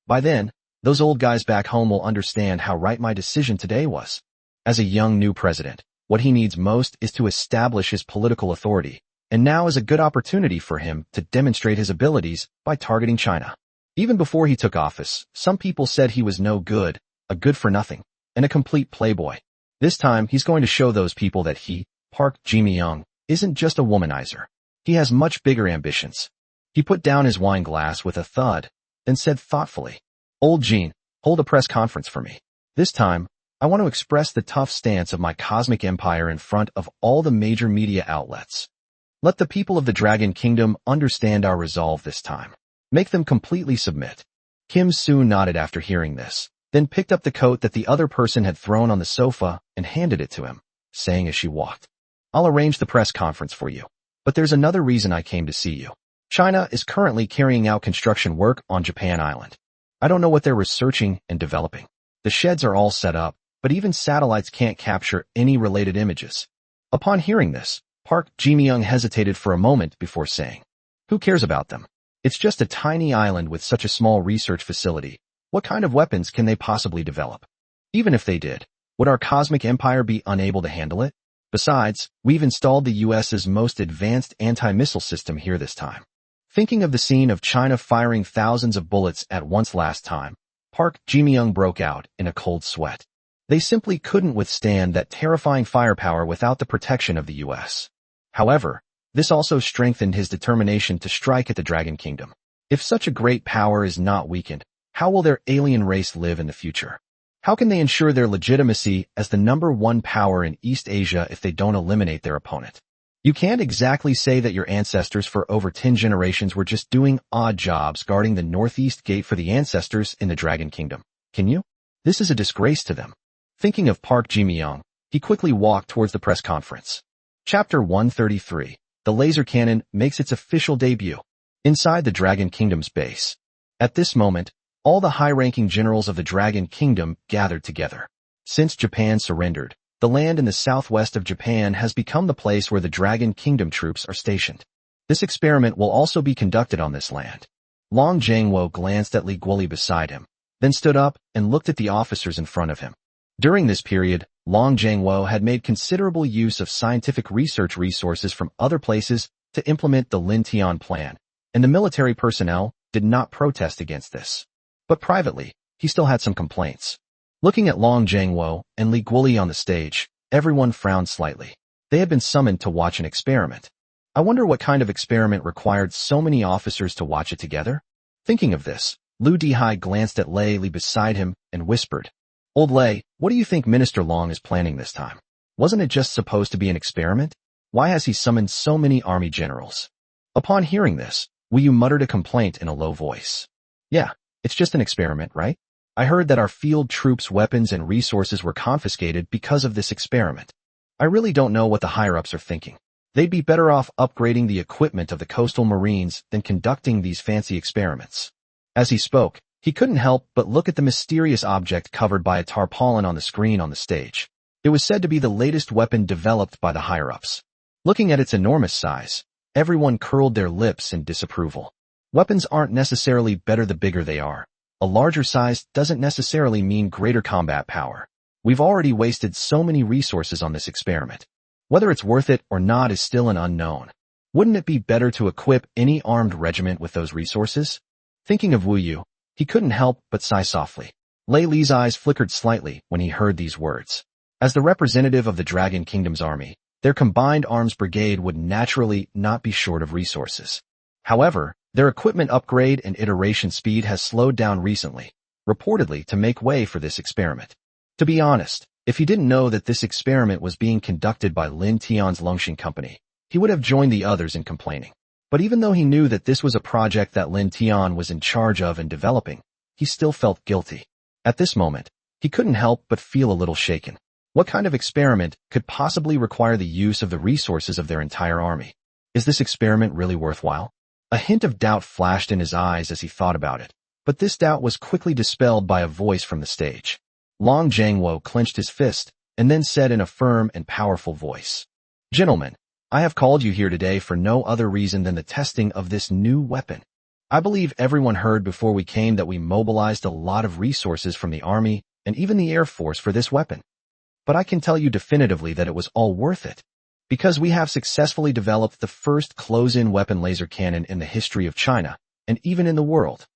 By then, those old guys back home will understand how right my decision today was." As a young new president, what he needs most is to establish his political authority, and now is a good opportunity for him to demonstrate his abilities by targeting China. Even before he took office, some people said he was no good, a good-for-nothing, and a complete playboy. This time, he's going to show those people that he, Park Ji-myung, isn't just a womanizer. He has much bigger ambitions. He put down his wine glass with a thud, then said thoughtfully, "Old Jean, hold a press conference for me. This time, I want to express the tough stance of my cosmic empire in front of all the major media outlets. Let the people of the Dragon Kingdom understand our resolve this time. Make them completely submit." Kim Soon nodded after hearing this, then picked up the coat that the other person had thrown on the sofa and handed it to him, saying as she walked, "I'll arrange the press conference for you. But there's another reason I came to see you. China is currently carrying out construction work on Japan Island. I don't know what they're researching and developing. The sheds are all set up, but even satellites can't capture any related images." Upon hearing this, Park Ji-myung hesitated for a moment before saying, "Who cares about them? It's just a tiny island with such a small research facility. What kind of weapons can they possibly develop? Even if they did, would our cosmic empire be unable to handle it? Besides, we've installed the US's most advanced anti-missile system here this time." Thinking of the scene of China firing thousands of bullets at once last time, Park Ji-myung broke out in a cold sweat. They simply couldn't withstand that terrifying firepower without the protection of the US. However, this also strengthened his determination to strike at the Dragon Kingdom. If such a great power is not weakened, how will their alien race live in the future? How can they ensure their legitimacy as the #1 power in East Asia if they don't eliminate their opponent? You can't exactly say that your ancestors for over 10 generations were just doing odd jobs guarding the Northeast Gate for the ancestors in the Dragon Kingdom, can you? This is a disgrace to them. Thinking of Park Ji-myung, he quickly walked towards the press conference. Chapter 133. The laser cannon makes its official debut. Inside the Dragon Kingdom's base. At this moment, all the high-ranking generals of the Dragon Kingdom gathered together. Since Japan surrendered, the land in the southwest of Japan has become the place where the Dragon Kingdom troops are stationed. This experiment will also be conducted on this land. Long Jangwo glanced at Li Guoli beside him, then stood up and looked at the officers in front of him. During this period, Long Jangwo had made considerable use of scientific research resources from other places to implement the Lin Tian plan, and the military personnel did not protest against this. But privately, he still had some complaints. Looking at Long Jangwo and Li Guoli on the stage, everyone frowned slightly. They had been summoned to watch an experiment. I wonder what kind of experiment required so many officers to watch it together? Thinking of this, Lu Dihai glanced at Lei Li beside him and whispered, "Old Lei, what do you think Minister Long is planning this time? Wasn't it just supposed to be an experiment? Why has he summoned so many army generals?" Upon hearing this, Wu Yu muttered a complaint in a low voice. "Yeah, it's just an experiment, right? I heard that our field troops' weapons and resources were confiscated because of this experiment. I really don't know what the higher-ups are thinking. They'd be better off upgrading the equipment of the coastal marines than conducting these fancy experiments." As he spoke, he couldn't help but look at the mysterious object covered by a tarpaulin on the screen on the stage. It was said to be the latest weapon developed by the higher-ups. Looking at its enormous size, everyone curled their lips in disapproval. Weapons aren't necessarily better the bigger they are. A larger size doesn't necessarily mean greater combat power. We've already wasted so many resources on this experiment. Whether it's worth it or not is still an unknown. Wouldn't it be better to equip any armed regiment with those resources? Thinking of Wu Yu, he couldn't help but sigh softly. Lei Li's eyes flickered slightly when he heard these words. As the representative of the Dragon Kingdom's army, their combined arms brigade would naturally not be short of resources. However, their equipment upgrade and iteration speed has slowed down recently, reportedly to make way for this experiment. To be honest, if he didn't know that this experiment was being conducted by Lin Tian's Longxing Company, he would have joined the others in complaining. But even though he knew that this was a project that Lin Tian was in charge of and developing, he still felt guilty. At this moment, he couldn't help but feel a little shaken. What kind of experiment could possibly require the use of the resources of their entire army? Is this experiment really worthwhile? A hint of doubt flashed in his eyes as he thought about it, but this doubt was quickly dispelled by a voice from the stage. Long Jiangwo clenched his fist and then said in a firm and powerful voice, "Gentlemen, I have called you here today for no other reason than the testing of this new weapon. I believe everyone heard before we came that we mobilized a lot of resources from the army and even the Air Force for this weapon. But I can tell you definitively that it was all worth it, because we have successfully developed the first close-in weapon laser cannon in the history of China, and even in the world.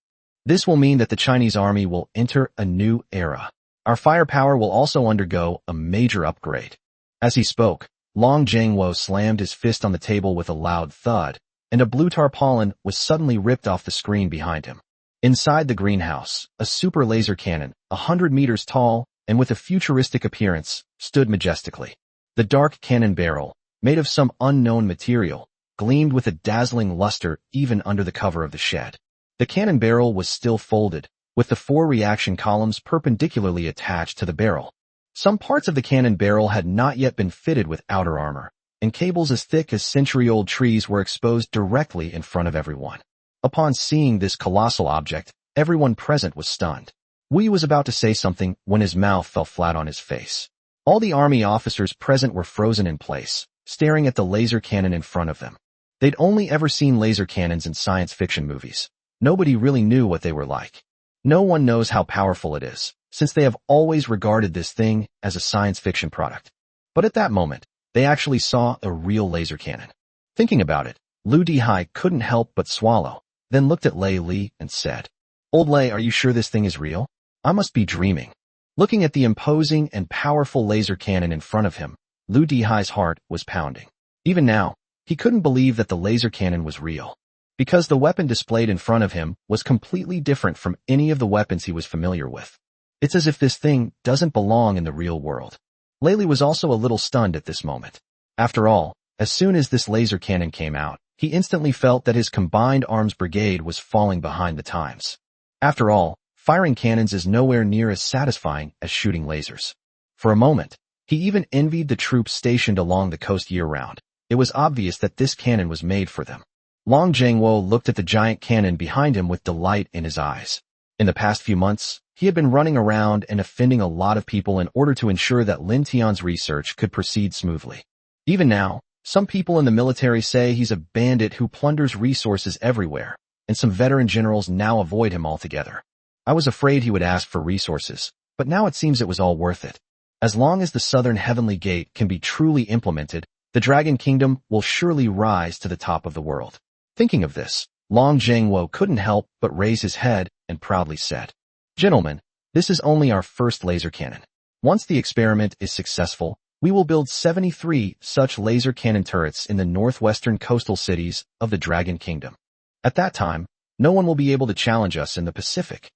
This will mean that the Chinese army will enter a new era. Our firepower will also undergo a major upgrade." As he spoke, Long Jiangwo slammed his fist on the table with a loud thud, and a blue tarpaulin was suddenly ripped off the screen behind him. Inside the greenhouse, a super laser cannon, 100 meters tall, and with a futuristic appearance, stood majestically. The dark cannon barrel, made of some unknown material, gleamed with a dazzling luster even under the cover of the shed. The cannon barrel was still folded, with the 4 reaction columns perpendicularly attached to the barrel. Some parts of the cannon barrel had not yet been fitted with outer armor, and cables as thick as century-old trees were exposed directly in front of everyone. Upon seeing this colossal object, everyone present was stunned. Wu was about to say something when his mouth fell flat on his face. All the army officers present were frozen in place, staring at the laser cannon in front of them. They'd only ever seen laser cannons in science fiction movies. Nobody really knew what they were like. No one knows how powerful it is, since they have always regarded this thing as a science fiction product. But at that moment, they actually saw a real laser cannon. Thinking about it, Lu Dihai couldn't help but swallow, then looked at Lei Li and said, "Old Lei, are you sure this thing is real? I must be dreaming." Looking at the imposing and powerful laser cannon in front of him, Lu Dihai's heart was pounding. Even now, he couldn't believe that the laser cannon was real, because the weapon displayed in front of him was completely different from any of the weapons he was familiar with. It's as if this thing doesn't belong in the real world. Lei Li was also a little stunned at this moment. After all, as soon as this laser cannon came out, he instantly felt that his combined arms brigade was falling behind the times. After all, firing cannons is nowhere near as satisfying as shooting lasers. For a moment, he even envied the troops stationed along the coast year-round. It was obvious that this cannon was made for them. Long Jiangwo looked at the giant cannon behind him with delight in his eyes. In the past few months, he had been running around and offending a lot of people in order to ensure that Lin Tian's research could proceed smoothly. Even now, some people in the military say he's a bandit who plunders resources everywhere, and some veteran generals now avoid him altogether. I was afraid he would ask for resources, but now it seems it was all worth it. As long as the Southern Heavenly Gate can be truly implemented, the Dragon Kingdom will surely rise to the top of the world. Thinking of this, Long Jiangwo couldn't help but raise his head and proudly said, "Gentlemen, this is only our first laser cannon. Once the experiment is successful, we will build 73 such laser cannon turrets in the northwestern coastal cities of the Dragon Kingdom. At that time, no one will be able to challenge us in the Pacific."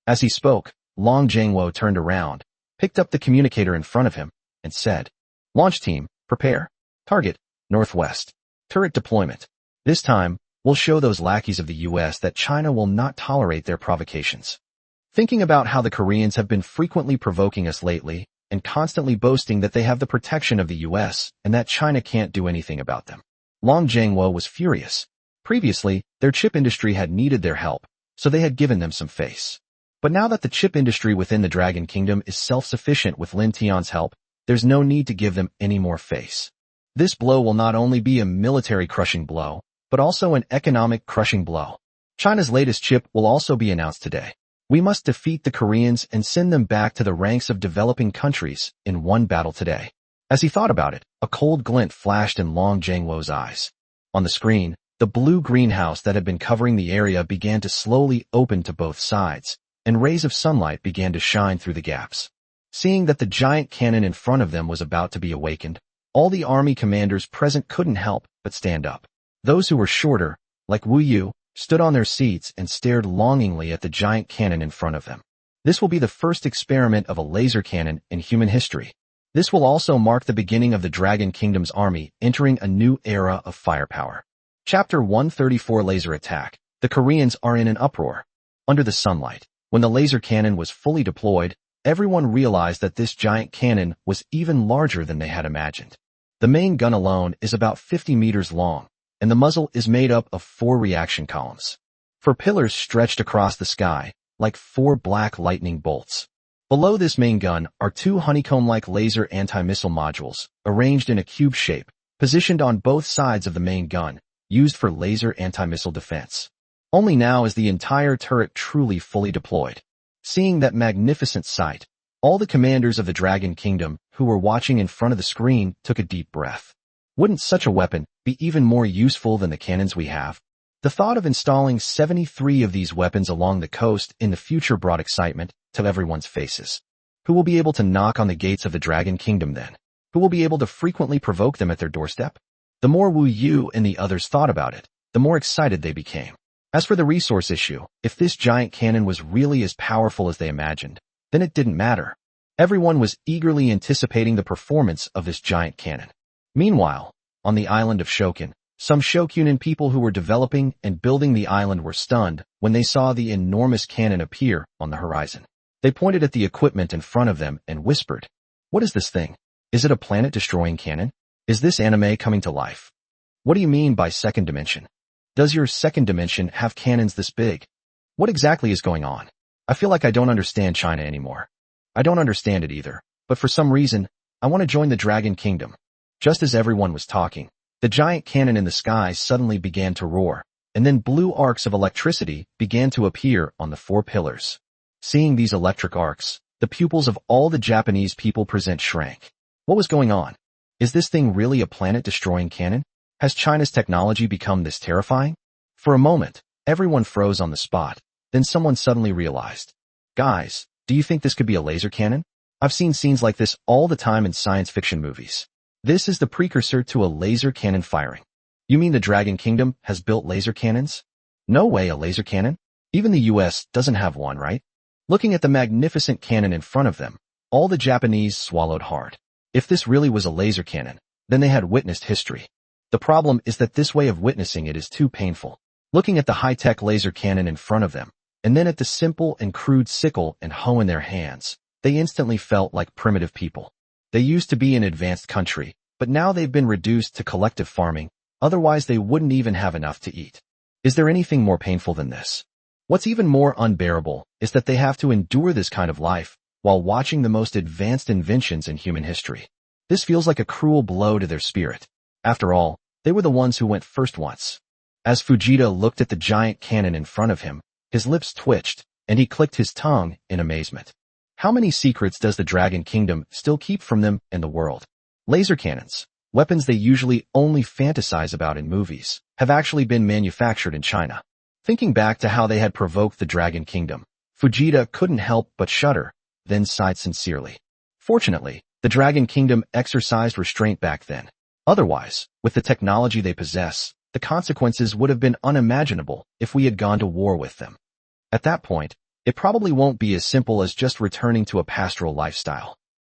As he spoke, Long Jiangwo turned around, picked up the communicator in front of him, and said, "Launch team, prepare. Target, northwest. Turret deployment. This time, we'll show those lackeys of the US that China will not tolerate their provocations." Thinking about how the Koreans have been frequently provoking us lately, and constantly boasting that they have the protection of the US and that China can't do anything about them, Long Jiangwo was furious. Previously, their chip industry had needed their help, so they had given them some face. But now that the chip industry within the Dragon Kingdom is self-sufficient with Lin Tian's help, there's no need to give them any more face. This blow will not only be a military crushing blow, but also an economic crushing blow. China's latest chip will also be announced today. We must defeat the Koreans and send them back to the ranks of developing countries in one battle today. As he thought about it, a cold glint flashed in Long Jiangluo's eyes. On the screen, the blue greenhouse that had been covering the area began to slowly open to both sides, and rays of sunlight began to shine through the gaps. Seeing that the giant cannon in front of them was about to be awakened, all the army commanders present couldn't help but stand up. Those who were shorter, like Wu Yu, stood on their seats and stared longingly at the giant cannon in front of them. This will be the first experiment of a laser cannon in human history. This will also mark the beginning of the Dragon Kingdom's army entering a new era of firepower. Chapter 134 Laser Attack. The Koreans are in an uproar. Under the sunlight, when the laser cannon was fully deployed, everyone realized that this giant cannon was even larger than they had imagined. The main gun alone is about 50 meters long, and the muzzle is made up of 4 reaction columns. 4 pillars stretched across the sky, like 4 black lightning bolts. Below this main gun are 2 honeycomb-like laser anti-missile modules, arranged in a cube shape, positioned on both sides of the main gun, used for laser anti-missile defense. Only now is the entire turret truly fully deployed. Seeing that magnificent sight, all the commanders of the Dragon Kingdom who were watching in front of the screen took a deep breath. Wouldn't such a weapon be even more useful than the cannons we have? The thought of installing 73 of these weapons along the coast in the future brought excitement to everyone's faces. Who will be able to knock on the gates of the Dragon Kingdom then? Who will be able to frequently provoke them at their doorstep? The more Wu Yu and the others thought about it, the more excited they became. As for the resource issue, if this giant cannon was really as powerful as they imagined, then it didn't matter. Everyone was eagerly anticipating the performance of this giant cannon. Meanwhile, on the island of Shokin, some Shokunin people who were developing and building the island were stunned when they saw the enormous cannon appear on the horizon. They pointed at the equipment in front of them and whispered, "What is this thing? Is it a planet-destroying cannon? Is this anime coming to life? What do you mean by second dimension? Does your second dimension have cannons this big? What exactly is going on? I feel like I don't understand China anymore. I don't understand it either, but for some reason, I want to join the Dragon Kingdom." Just as everyone was talking, the giant cannon in the sky suddenly began to roar, and then blue arcs of electricity began to appear on the 4 pillars. Seeing these electric arcs, the pupils of all the Japanese people present shrank. What was going on? Is this thing really a planet-destroying cannon? Has China's technology become this terrifying? For a moment, everyone froze on the spot, then someone suddenly realized. Guys, do you think this could be a laser cannon? I've seen scenes like this all the time in science fiction movies. This is the precursor to a laser cannon firing. You mean the Dragon Kingdom has built laser cannons? No way, a laser cannon? Even the US doesn't have one, right? Looking at the magnificent cannon in front of them, all the Japanese swallowed hard. If this really was a laser cannon, then they had witnessed history. The problem is that this way of witnessing it is too painful. Looking at the high-tech laser cannon in front of them, and then at the simple and crude sickle and hoe in their hands, they instantly felt like primitive people. They used to be an advanced country, but now they've been reduced to collective farming, otherwise they wouldn't even have enough to eat. Is there anything more painful than this? What's even more unbearable is that they have to endure this kind of life while watching the most advanced inventions in human history. This feels like a cruel blow to their spirit. After all, they were the ones who went first once. As Fujita looked at the giant cannon in front of him, his lips twitched, and he clicked his tongue in amazement. How many secrets does the Dragon Kingdom still keep from them and the world? Laser cannons, weapons they usually only fantasize about in movies, have actually been manufactured in China. Thinking back to how they had provoked the Dragon Kingdom, Fujita couldn't help but shudder, then sighed sincerely. Fortunately, the Dragon Kingdom exercised restraint back then. Otherwise, with the technology they possess, the consequences would have been unimaginable if we had gone to war with them. At that point, it probably won't be as simple as just returning to a pastoral lifestyle.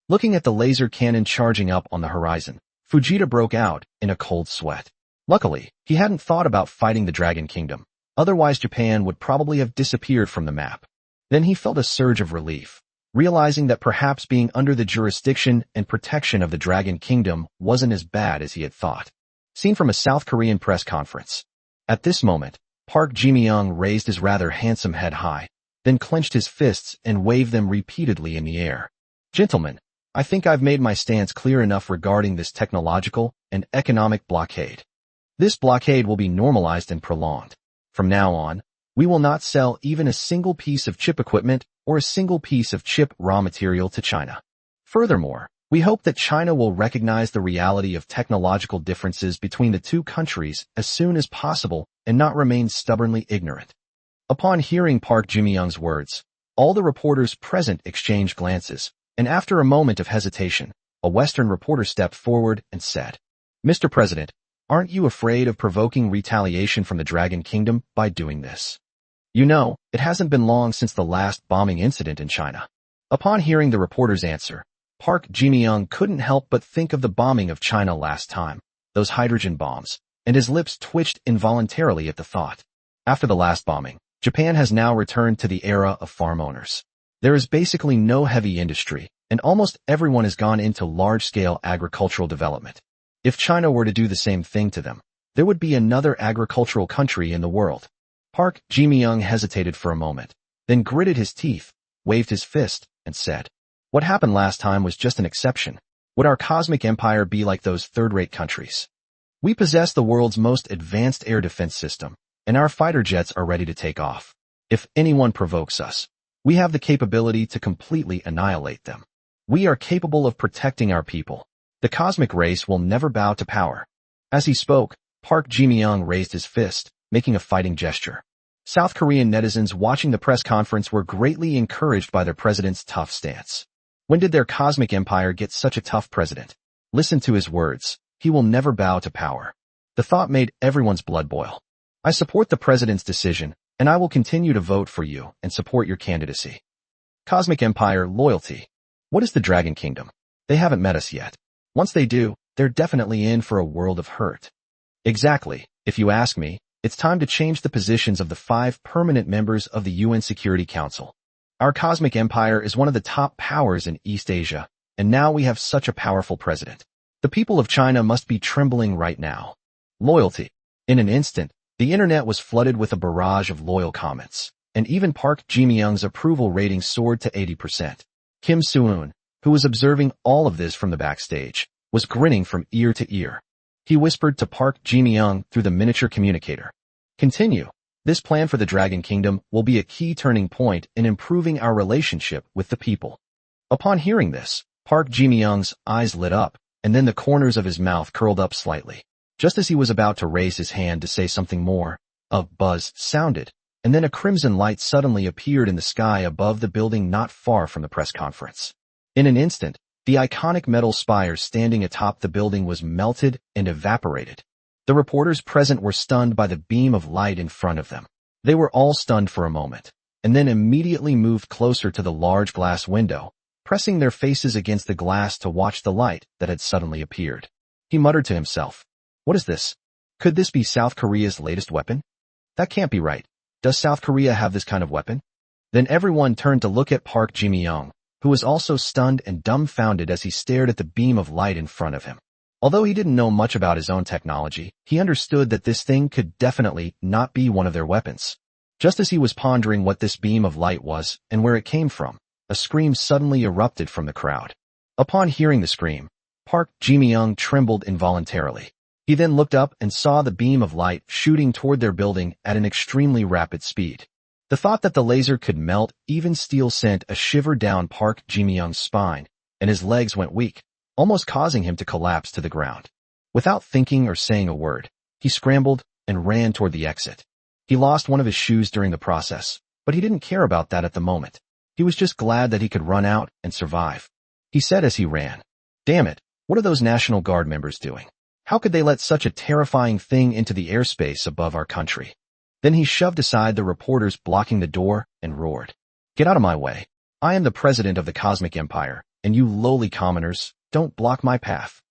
Looking at the laser cannon charging up on the horizon, Fujita broke out in a cold sweat. Luckily, he hadn't thought about fighting the Dragon Kingdom. Otherwise, Japan would probably have disappeared from the map. Then he felt a surge of relief, realizing that perhaps being under the jurisdiction and protection of the Dragon Kingdom wasn't as bad as he had thought. Seen from a South Korean press conference. At this moment, Park Ji-myung raised his rather handsome head high, then clenched his fists and waved them repeatedly in the air. "Gentlemen, I think I've made my stance clear enough regarding this technological and economic blockade. This blockade will be normalized and prolonged. From now on, we will not sell even a single piece of chip equipment or a single piece of chip raw material to China. Furthermore, we hope that China will recognize the reality of technological differences between the two countries as soon as possible and not remain stubbornly ignorant. Upon hearing Park Ji-myung's words, all the reporters present exchanged glances, and after a moment of hesitation, a Western reporter stepped forward and said, "Mr. President, aren't you afraid of provoking retaliation from the Dragon Kingdom by doing this? You know, it hasn't been long since the last bombing incident in China." Upon hearing the reporter's answer, Park Ji-myung couldn't help but think of the bombing of China last time, those hydrogen bombs, and his lips twitched involuntarily at the thought. After the last bombing, Japan has now returned to the era of farm owners. There is basically no heavy industry, and almost everyone has gone into large-scale agricultural development. If China were to do the same thing to them, there would be another agricultural country in the world. Park Ji-myung hesitated for a moment, then gritted his teeth, waved his fist, and said, "What happened last time was just an exception. Would our cosmic empire be like those third-rate countries? We possess the world's most advanced air defense system, and our fighter jets are ready to take off. If anyone provokes us, we have the capability to completely annihilate them. We are capable of protecting our people. The cosmic race will never bow to power." As he spoke, Park Ji-myung raised his fist, making a fighting gesture. South Korean netizens watching the press conference were greatly encouraged by their president's tough stance. When did their cosmic empire get such a tough president? Listen to his words. He will never bow to power. The thought made everyone's blood boil. I support the president's decision, and I will continue to vote for you and support your candidacy. Cosmic Empire loyalty. What is the Dragon Kingdom? They haven't met us yet. Once they do, they're definitely in for a world of hurt. Exactly. If you ask me, it's time to change the positions of the 5 permanent members of the UN Security Council. Our cosmic empire is one of the top powers in East Asia, and now we have such a powerful president. The people of China must be trembling right now. Loyalty. In an instant, the internet was flooded with a barrage of loyal comments, and even Park Ji-myung's approval rating soared to 80%. Kim Soo-eun, who was observing all of this from the backstage, was grinning from ear to ear. He whispered to Park Ji-myung through the miniature communicator, "Continue. This plan for the Dragon Kingdom will be a key turning point in improving our relationship with the people." Upon hearing this, Park Ji-myung's eyes lit up, and then the corners of his mouth curled up slightly. Just as he was about to raise his hand to say something more, a buzz sounded, and then a crimson light suddenly appeared in the sky above the building not far from the press conference. In an instant, the iconic metal spire standing atop the building was melted and evaporated. The reporters present were stunned by the beam of light in front of them. They were all stunned for a moment, and then immediately moved closer to the large glass window, pressing their faces against the glass to watch the light that had suddenly appeared. He muttered to himself, "What is this? Could this be South Korea's latest weapon? That can't be right. Does South Korea have this kind of weapon?" Then everyone turned to look at Park Ji-myung, who was also stunned and dumbfounded as he stared at the beam of light in front of him. Although he didn't know much about his own technology, he understood that this thing could definitely not be one of their weapons. Just as he was pondering what this beam of light was and where it came from, a scream suddenly erupted from the crowd. Upon hearing the scream, Park Ji-myung trembled involuntarily. He then looked up and saw the beam of light shooting toward their building at an extremely rapid speed. The thought that the laser could melt even steel sent a shiver down Park Ji-myung's spine, and his legs went weak, almost causing him to collapse to the ground. Without thinking or saying a word, he scrambled and ran toward the exit. He lost one of his shoes during the process, but he didn't care about that at the moment. He was just glad that he could run out and survive. He said as he ran, "Damn it, what are those National Guard members doing? How could they let such a terrifying thing into the airspace above our country?" Then he shoved aside the reporters blocking the door and roared, "Get out of my way. I am the president of the Cosmic Empire, and you lowly commoners, don't block my path.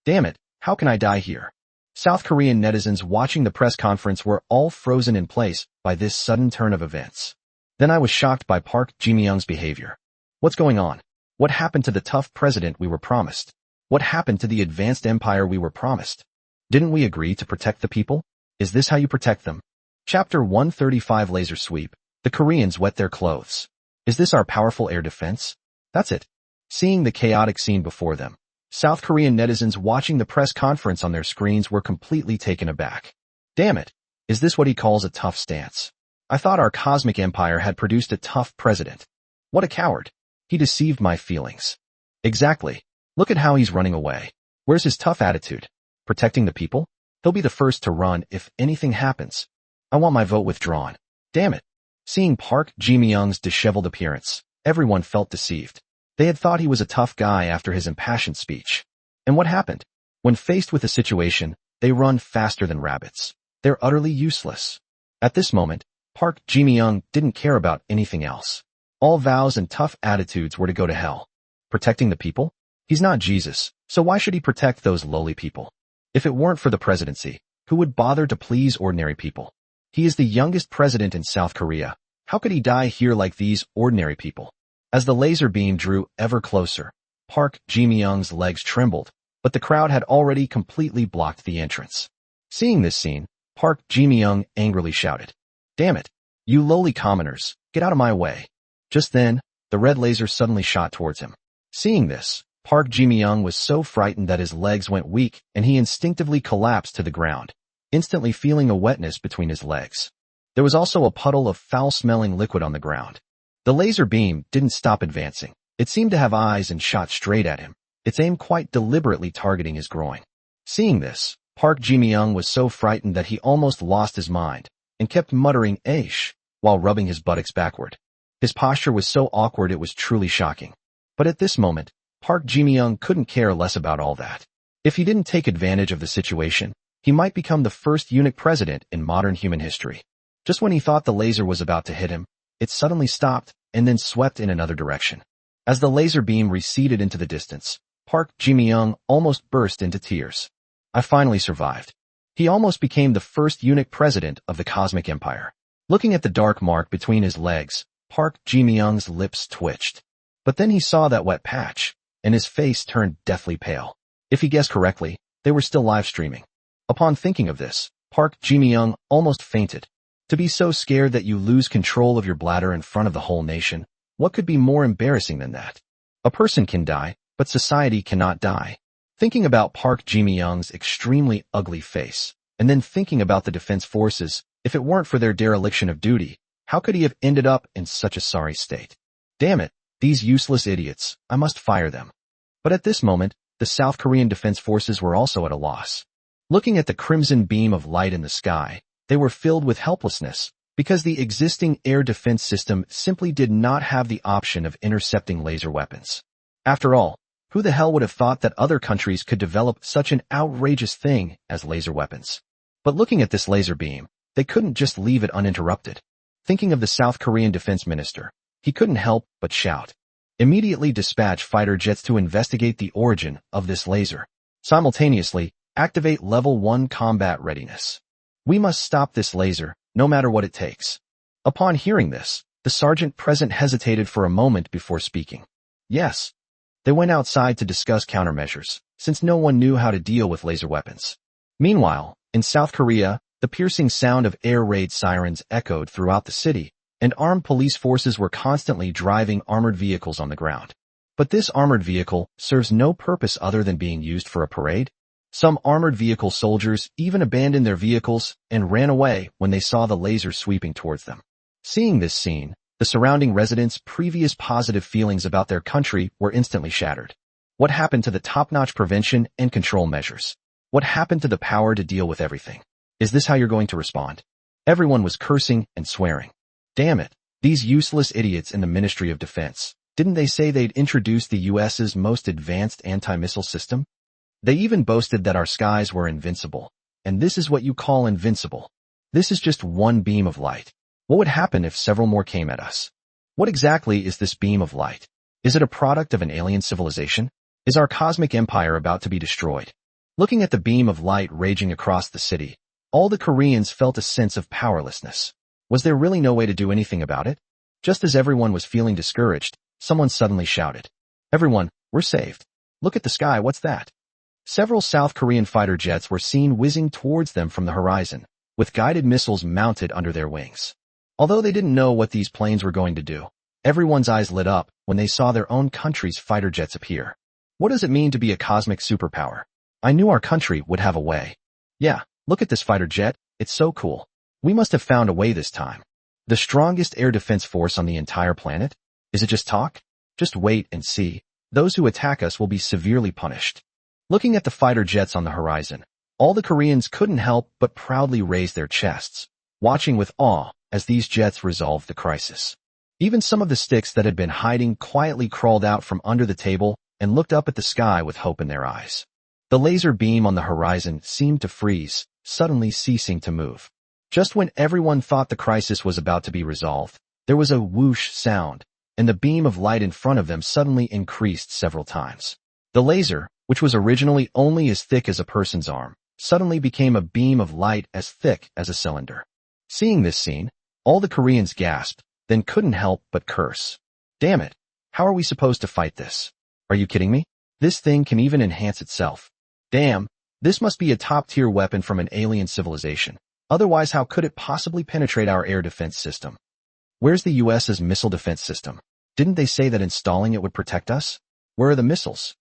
Damn it, how can I die here?" South Korean netizens watching the press conference were all frozen in place by this sudden turn of events. Then I was shocked by Park Ji-myung's behavior. What's going on? What happened to the tough president we were promised? What happened to the advanced empire we were promised? Didn't we agree to protect the people? Is this how you protect them? Chapter 135 Laser Sweep. The Koreans wet their clothes. Is this our powerful air defense? That's it. Seeing the chaotic scene before them, South Korean netizens watching the press conference on their screens were completely taken aback. Damn it, is this what he calls a tough stance? I thought our cosmic empire had produced a tough president. What a coward. He deceived my feelings. Exactly. Look at how he's running away. Where's his tough attitude? Protecting the people? He'll be the first to run if anything happens. I want my vote withdrawn. Damn it. Seeing Park Ji-myung's disheveled appearance, everyone felt deceived. They had thought he was a tough guy after his impassioned speech. And what happened? When faced with a situation, they run faster than rabbits. They're utterly useless. At this moment, Park Ji-myung didn't care about anything else. All vows and tough attitudes were to go to hell. Protecting the people? He's not Jesus, so why should he protect those lowly people? If it weren't for the presidency, who would bother to please ordinary people? He is the youngest president in South Korea. How could he die here like these ordinary people? As the laser beam drew ever closer, Park Ji-myung's legs trembled, but the crowd had already completely blocked the entrance. Seeing this scene, Park Ji-myung angrily shouted, "Damn it! You lowly commoners, get out of my way." Just then, the red laser suddenly shot towards him. Seeing this, Park Ji-myung was so frightened that his legs went weak and he instinctively collapsed to the ground, instantly feeling a wetness between his legs. There was also a puddle of foul-smelling liquid on the ground. The laser beam didn't stop advancing. It seemed to have eyes and shot straight at him, its aim quite deliberately targeting his groin. Seeing this, Park Ji-myung was so frightened that he almost lost his mind and kept muttering "Aish" while rubbing his buttocks backward. His posture was so awkward it was truly shocking. But at this moment, Park Ji-myung couldn't care less about all that. If he didn't take advantage of the situation, he might become the first eunuch president in modern human history. Just when he thought the laser was about to hit him, it suddenly stopped and then swept in another direction. As the laser beam receded into the distance, Park Ji-myung almost burst into tears. I finally survived. He almost became the first eunuch president of the cosmic empire. Looking at the dark mark between his legs, Park Ji-myung's lips twitched. But then he saw that wet patch, and his face turned deathly pale. If he guessed correctly, they were still live streaming. Upon thinking of this, Park Ji-myung almost fainted. To be so scared that you lose control of your bladder in front of the whole nation, what could be more embarrassing than that? A person can die, but society cannot die. Thinking about Park Ji-myung's extremely ugly face, and then thinking about the defense forces, if it weren't for their dereliction of duty, how could he have ended up in such a sorry state? Damn it, these useless idiots, I must fire them. But at this moment, the South Korean defense forces were also at a loss. Looking at the crimson beam of light in the sky, they were filled with helplessness, because the existing air defense system simply did not have the option of intercepting laser weapons. After all, who the hell would have thought that other countries could develop such an outrageous thing as laser weapons? But looking at this laser beam, they couldn't just leave it uninterrupted. Thinking of the South Korean defense minister, he couldn't help but shout, "Immediately dispatch fighter jets to investigate the origin of this laser. Simultaneously, activate Level 1 combat readiness. We must stop this laser, no matter what it takes." Upon hearing this, the sergeant present hesitated for a moment before speaking. Yes. They went outside to discuss countermeasures, since no one knew how to deal with laser weapons. Meanwhile, in South Korea, the piercing sound of air raid sirens echoed throughout the city, and armed police forces were constantly driving armored vehicles on the ground. But this armored vehicle serves no purpose other than being used for a parade. Some armored vehicle soldiers even abandoned their vehicles and ran away when they saw the laser sweeping towards them. Seeing this scene, the surrounding residents' previous positive feelings about their country were instantly shattered. What happened to the top-notch prevention and control measures? What happened to the power to deal with everything? Is this how you're going to respond? Everyone was cursing and swearing. Damn it, these useless idiots in the Ministry of Defense. Didn't they say they'd introduced the US's most advanced anti-missile system? They even boasted that our skies were invincible. And this is what you call invincible. This is just one beam of light. What would happen if several more came at us? What exactly is this beam of light? Is it a product of an alien civilization? Is our cosmic empire about to be destroyed? Looking at the beam of light raging across the city, all the Koreans felt a sense of powerlessness. Was there really no way to do anything about it? Just as everyone was feeling discouraged, someone suddenly shouted, "Everyone, we're saved. Look at the sky, what's that?" Several South Korean fighter jets were seen whizzing towards them from the horizon, with guided missiles mounted under their wings. Although they didn't know what these planes were going to do, Everyone's eyes lit up when they saw their own country's fighter jets appear. What does it mean to be a cosmic superpower? I knew our country would have a way. Yeah, look at this fighter jet, it's so cool. We must have found a way this time. The strongest air defense force on the entire planet? Is it just talk? Just wait and see. Those who attack us will be severely punished. Looking at the fighter jets on the horizon, all the Koreans couldn't help but proudly raise their chests, watching with awe as these jets resolved the crisis. Even some of the sticks that had been hiding quietly crawled out from under the table and looked up at the sky with hope in their eyes. The laser beam on the horizon seemed to freeze, suddenly ceasing to move. Just when everyone thought the crisis was about to be resolved, there was a whoosh sound, and the beam of light in front of them suddenly increased several times. The laser, which was originally only as thick as a person's arm, suddenly became a beam of light as thick as a cylinder. Seeing this scene, all the Koreans gasped, then couldn't help but curse. Damn it! How are we supposed to fight this? Are you kidding me? This thing can even enhance itself. Damn, this must be a top-tier weapon from an alien civilization. Otherwise, how could it possibly penetrate our air defense system? Where's the US's missile defense system? Didn't they say that installing it would protect us? Where are the missiles?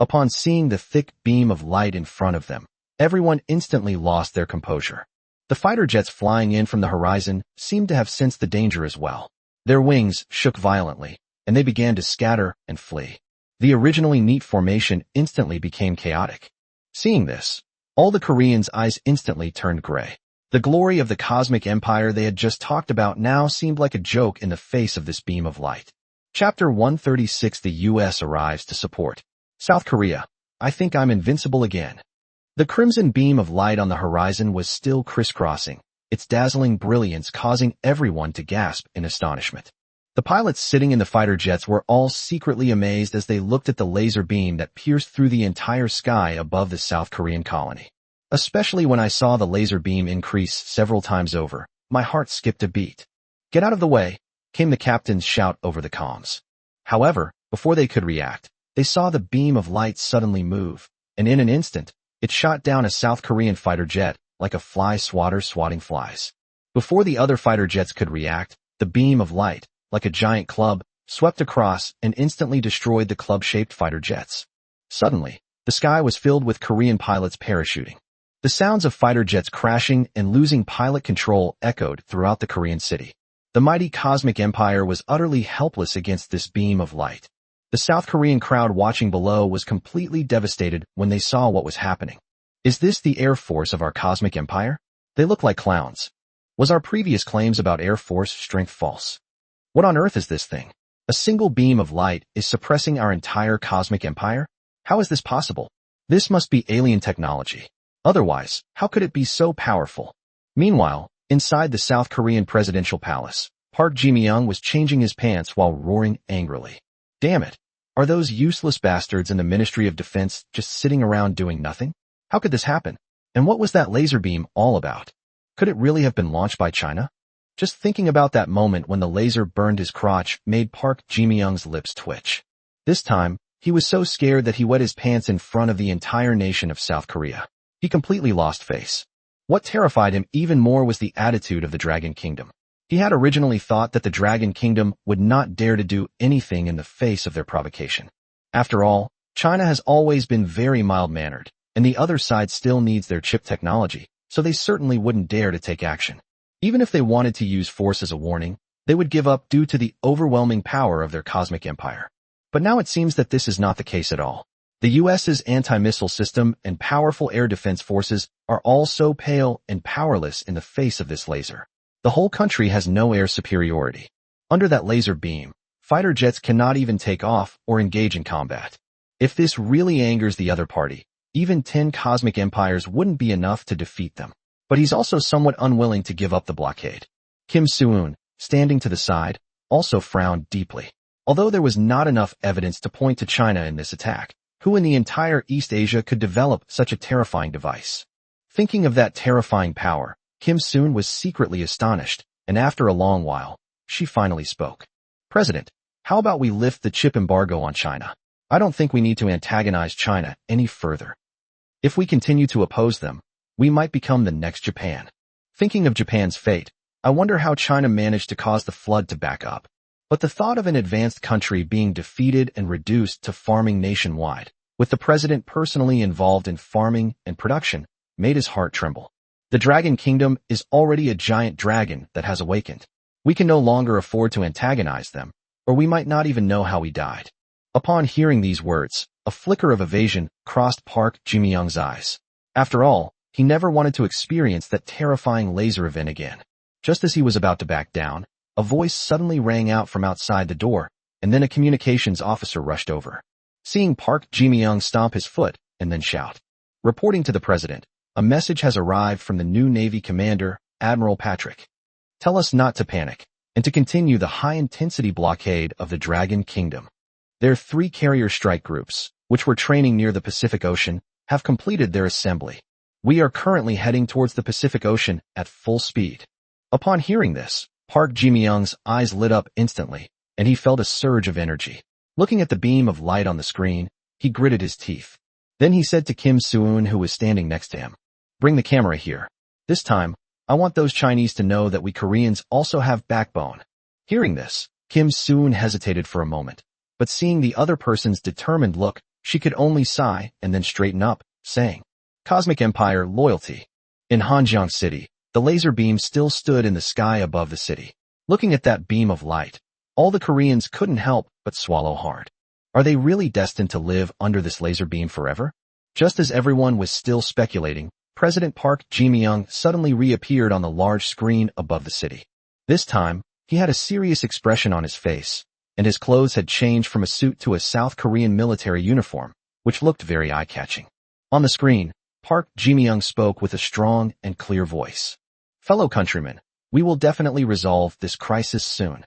Upon seeing the thick beam of light in front of them, everyone instantly lost their composure. The fighter jets flying in from the horizon seemed to have sensed the danger as well. Their wings shook violently, and they began to scatter and flee. The originally neat formation instantly became chaotic. Seeing this, all the Koreans' eyes instantly turned gray. The glory of the cosmic empire they had just talked about now seemed like a joke in the face of this beam of light. Chapter 136. The U.S. arrives to support South Korea. I think I'm invincible again. The crimson beam of light on the horizon was still crisscrossing, its dazzling brilliance causing everyone to gasp in astonishment. The pilots sitting in the fighter jets were all secretly amazed as they looked at the laser beam that pierced through the entire sky above the South Korean colony. Especially when I saw the laser beam increase several times over, my heart skipped a beat. Get out of the way, came the captain's shout over the comms. However, before they could react, they saw the beam of light suddenly move, and in an instant, it shot down a South Korean fighter jet like a fly swatter swatting flies. Before the other fighter jets could react, the beam of light, like a giant club, swept across and instantly destroyed the club-shaped fighter jets. Suddenly, the sky was filled with Korean pilots parachuting. The sounds of fighter jets crashing and losing pilot control echoed throughout the Korean city. The mighty cosmic empire was utterly helpless against this beam of light. The South Korean crowd watching below was completely devastated when they saw what was happening. Is this the air force of our cosmic empire? They look like clowns. Was our previous claims about air force strength false? What on earth is this thing? A single beam of light is suppressing our entire cosmic empire? How is this possible? This must be alien technology. Otherwise, how could it be so powerful? Meanwhile, inside the South Korean presidential palace, Park Ji-myung was changing his pants while roaring angrily. Damn it! Are those useless bastards in the Ministry of Defense just sitting around doing nothing? How could this happen? And what was that laser beam all about? Could it really have been launched by China? Just thinking about that moment when the laser burned his crotch made Park Ji-myung's lips twitch. This time, he was so scared that he wet his pants in front of the entire nation of South Korea. He completely lost face. What terrified him even more was the attitude of the Dragon Kingdom. He had originally thought that the Dragon Kingdom would not dare to do anything in the face of their provocation. After all, China has always been very mild-mannered, and the other side still needs their chip technology, so they certainly wouldn't dare to take action. Even if they wanted to use force as a warning, they would give up due to the overwhelming power of their cosmic empire. But now it seems that this is not the case at all. The U.S.'s anti-missile system and powerful air defense forces are all so pale and powerless in the face of this laser. The whole country has no air superiority. Under that laser beam, fighter jets cannot even take off or engage in combat. If this really angers the other party, even 10 cosmic empires wouldn't be enough to defeat them. But he's also somewhat unwilling to give up the blockade. Kim Soo-eun, standing to the side, also frowned deeply. Although there was not enough evidence to point to China in this attack, who in the entire East Asia could develop such a terrifying device? Thinking of that terrifying power, Kim Soo-eun was secretly astonished, and after a long while, she finally spoke. President, how about we lift the chip embargo on China? I don't think we need to antagonize China any further. If we continue to oppose them, we might become the next Japan. Thinking of Japan's fate, I wonder how China managed to cause the flood to back up. But the thought of an advanced country being defeated and reduced to farming nationwide, with the president personally involved in farming and production, made his heart tremble. The Dragon Kingdom is already a giant dragon that has awakened. We can no longer afford to antagonize them, or we might not even know how he died. Upon hearing these words, a flicker of evasion crossed Park Ji-myung's eyes. After all, he never wanted to experience that terrifying laser event again. Just as he was about to back down, a voice suddenly rang out from outside the door, and then a communications officer rushed over. Seeing Park Ji-myung stomp his foot and then shout, "Reporting to the president, a message has arrived from the new Navy commander, Admiral Patrick. Tell us not to panic, and to continue the high-intensity blockade of the Dragon Kingdom. Their 3 carrier strike groups, which were training near the Pacific Ocean, have completed their assembly. We are currently heading towards the Pacific Ocean at full speed." Upon hearing this, Park Ji-myung's eyes lit up instantly, and he felt a surge of energy. Looking at the beam of light on the screen, he gritted his teeth. Then he said to Kim Soo-eun, who was standing next to him, "Bring the camera here. This time, I want those Chinese to know that we Koreans also have backbone." Hearing this, Kim Soo-eun hesitated for a moment, but seeing the other person's determined look, she could only sigh and then straighten up, saying, "Cosmic Empire loyalty." In Hanjiang City, the laser beam still stood in the sky above the city. Looking at that beam of light, all the Koreans couldn't help but swallow hard. Are they really destined to live under this laser beam forever? Just as everyone was still speculating, President Park Ji-myung suddenly reappeared on the large screen above the city. This time, he had a serious expression on his face, and his clothes had changed from a suit to a South Korean military uniform, which looked very eye-catching. On the screen, Park Ji-myung spoke with a strong and clear voice. "Fellow countrymen, we will definitely resolve this crisis soon.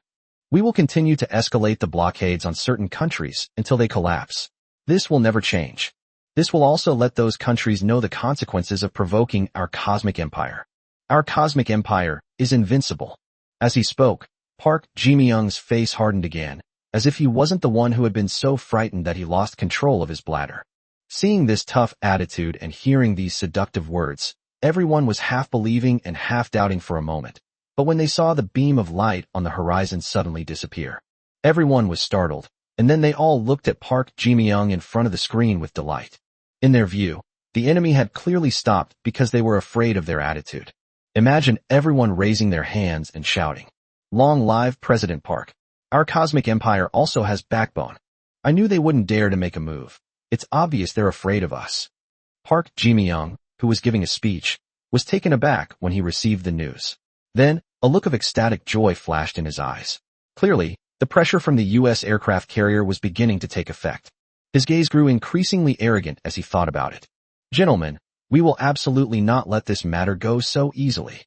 We will continue to escalate the blockades on certain countries until they collapse. This will never change. This will also let those countries know the consequences of provoking our cosmic empire. Our cosmic empire is invincible." As he spoke, Park Ji-myung's face hardened again, as if he wasn't the one who had been so frightened that he lost control of his bladder. Seeing this tough attitude and hearing these seductive words, everyone was half believing and half doubting for a moment. But when they saw the beam of light on the horizon suddenly disappear, everyone was startled, and then they all looked at Park Ji-myung in front of the screen with delight. In their view, the enemy had clearly stopped because they were afraid of their attitude. Imagine everyone raising their hands and shouting, "Long live President Park. Our cosmic empire also has backbone. I knew they wouldn't dare to make a move. It's obvious they're afraid of us." Park Ji-myung, who was giving a speech, was taken aback when he received the news. Then, a look of ecstatic joy flashed in his eyes. Clearly, the pressure from the U.S. aircraft carrier was beginning to take effect. His gaze grew increasingly arrogant as he thought about it. "Gentlemen, we will absolutely not let this matter go so easily.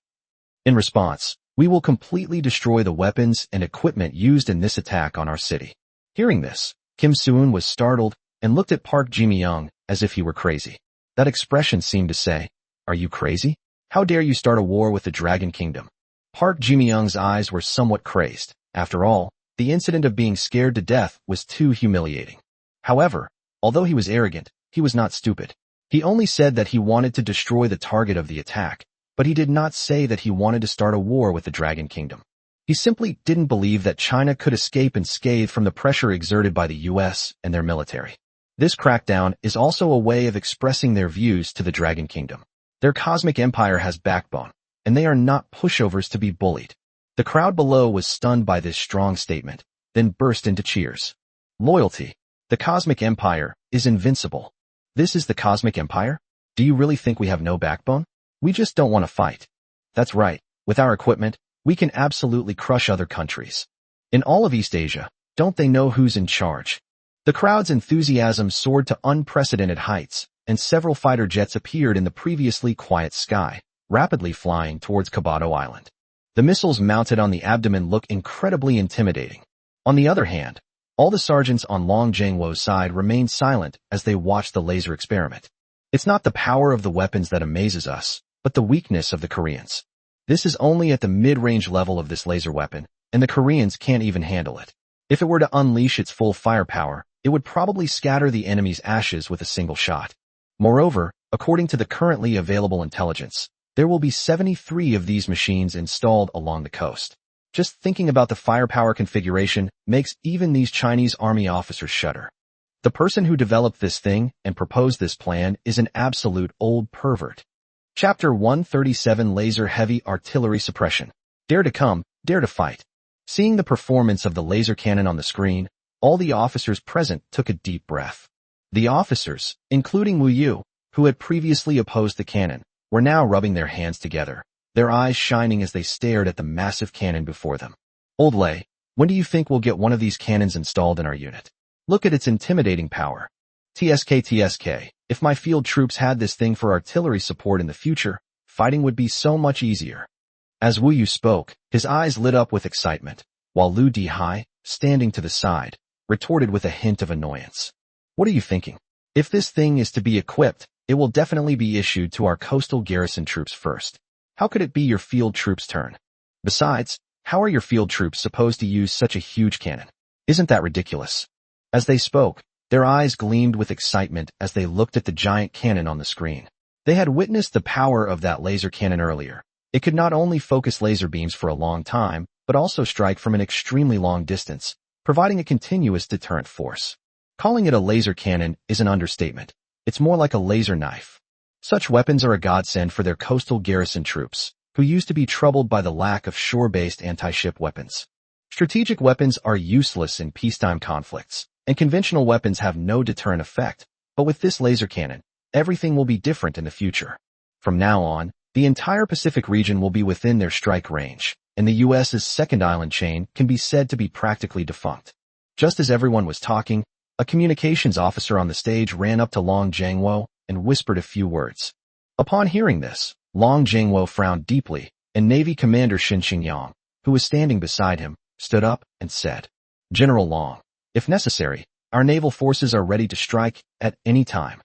In response, we will completely destroy the weapons and equipment used in this attack on our city." Hearing this, Kim Soo-eun was startled and looked at Park Ji-myung as if he were crazy. That expression seemed to say, "Are you crazy? How dare you start a war with the Dragon Kingdom?" Park Ji-myung's eyes were somewhat crazed. After all, the incident of being scared to death was too humiliating. However, although he was arrogant, he was not stupid. He only said that he wanted to destroy the target of the attack, but he did not say that he wanted to start a war with the Dragon Kingdom. He simply didn't believe that China could escape unscathed from the pressure exerted by the U.S. and their military. This crackdown is also a way of expressing their views to the Dragon Kingdom. Their cosmic empire has backbone, and they are not pushovers to be bullied. The crowd below was stunned by this strong statement, then burst into cheers. "Loyalty. The cosmic empire is invincible. This is the cosmic empire? Do you really think we have no backbone? We just don't want to fight. That's right. With our equipment, we can absolutely crush other countries. In all of East Asia, don't they know who's in charge?" The crowd's enthusiasm soared to unprecedented heights, and several fighter jets appeared in the previously quiet sky, rapidly flying towards Kobato Island. The missiles mounted on the abdomen look incredibly intimidating. On the other hand, all the sergeants on Long Jangwo's side remained silent as they watched the laser experiment. It's not the power of the weapons that amazes us, but the weakness of the Koreans. This is only at the mid-range level of this laser weapon, and the Koreans can't even handle it. If it were to unleash its full firepower, it would probably scatter the enemy's ashes with a single shot. Moreover, according to the currently available intelligence, there will be 73 of these machines installed along the coast. Just thinking about the firepower configuration makes even these Chinese army officers shudder. The person who developed this thing and proposed this plan is an absolute old pervert. Chapter 137 Laser Heavy Artillery Suppression. Dare to come, dare to fight. Seeing the performance of the laser cannon on the screen, all the officers present took a deep breath. The officers, including Wu Yu, who had previously opposed the cannon, were now rubbing their hands together, their eyes shining as they stared at the massive cannon before them. Old Lei, when do you think we'll get one of these cannons installed in our unit? Look at its intimidating power. TSK, if my field troops had this thing for artillery support in the future, fighting would be so much easier. As Wu Yu spoke, his eyes lit up with excitement, while Lu Dihai, standing to the side, retorted with a hint of annoyance. What are you thinking? If this thing is to be equipped, it will definitely be issued to our coastal garrison troops first. How could it be your field troops' turn? Besides, how are your field troops supposed to use such a huge cannon? Isn't that ridiculous? As they spoke, their eyes gleamed with excitement as they looked at the giant cannon on the screen. They had witnessed the power of that laser cannon earlier. It could not only focus laser beams for a long time, but also strike from an extremely long distance, providing a continuous deterrent force. Calling it a laser cannon is an understatement. It's more like a laser knife. Such weapons are a godsend for their coastal garrison troops, who used to be troubled by the lack of shore-based anti-ship weapons. Strategic weapons are useless in peacetime conflicts, and conventional weapons have no deterrent effect, but with this laser cannon, everything will be different in the future. From now on, the entire Pacific region will be within their strike range, and the U.S.'s second island chain can be said to be practically defunct. Just as everyone was talking, a communications officer on the stage ran up to Long Jiangwo and whispered a few words. Upon hearing this, Long Jiangwo frowned deeply, and Navy Commander Shin Xingyang, who was standing beside him, stood up and said, "General Long, if necessary, our naval forces are ready to strike at any time."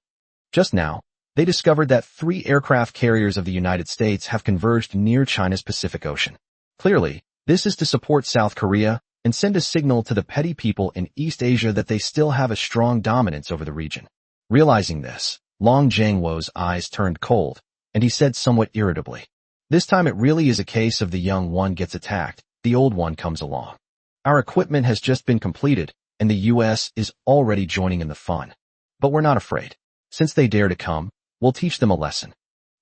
Just now, they discovered that 3 aircraft carriers of the United States have converged near China's Pacific Ocean. Clearly, this is to support South Korea and send a signal to the petty people in East Asia that they still have a strong dominance over the region. Realizing this, Long Jiangwo's eyes turned cold, and he said somewhat irritably, "This time it really is a case of the young one gets attacked, the old one comes along. Our equipment has just been completed, and the U.S. is already joining in the fun. But we're not afraid. Since they dare to come, we'll teach them a lesson."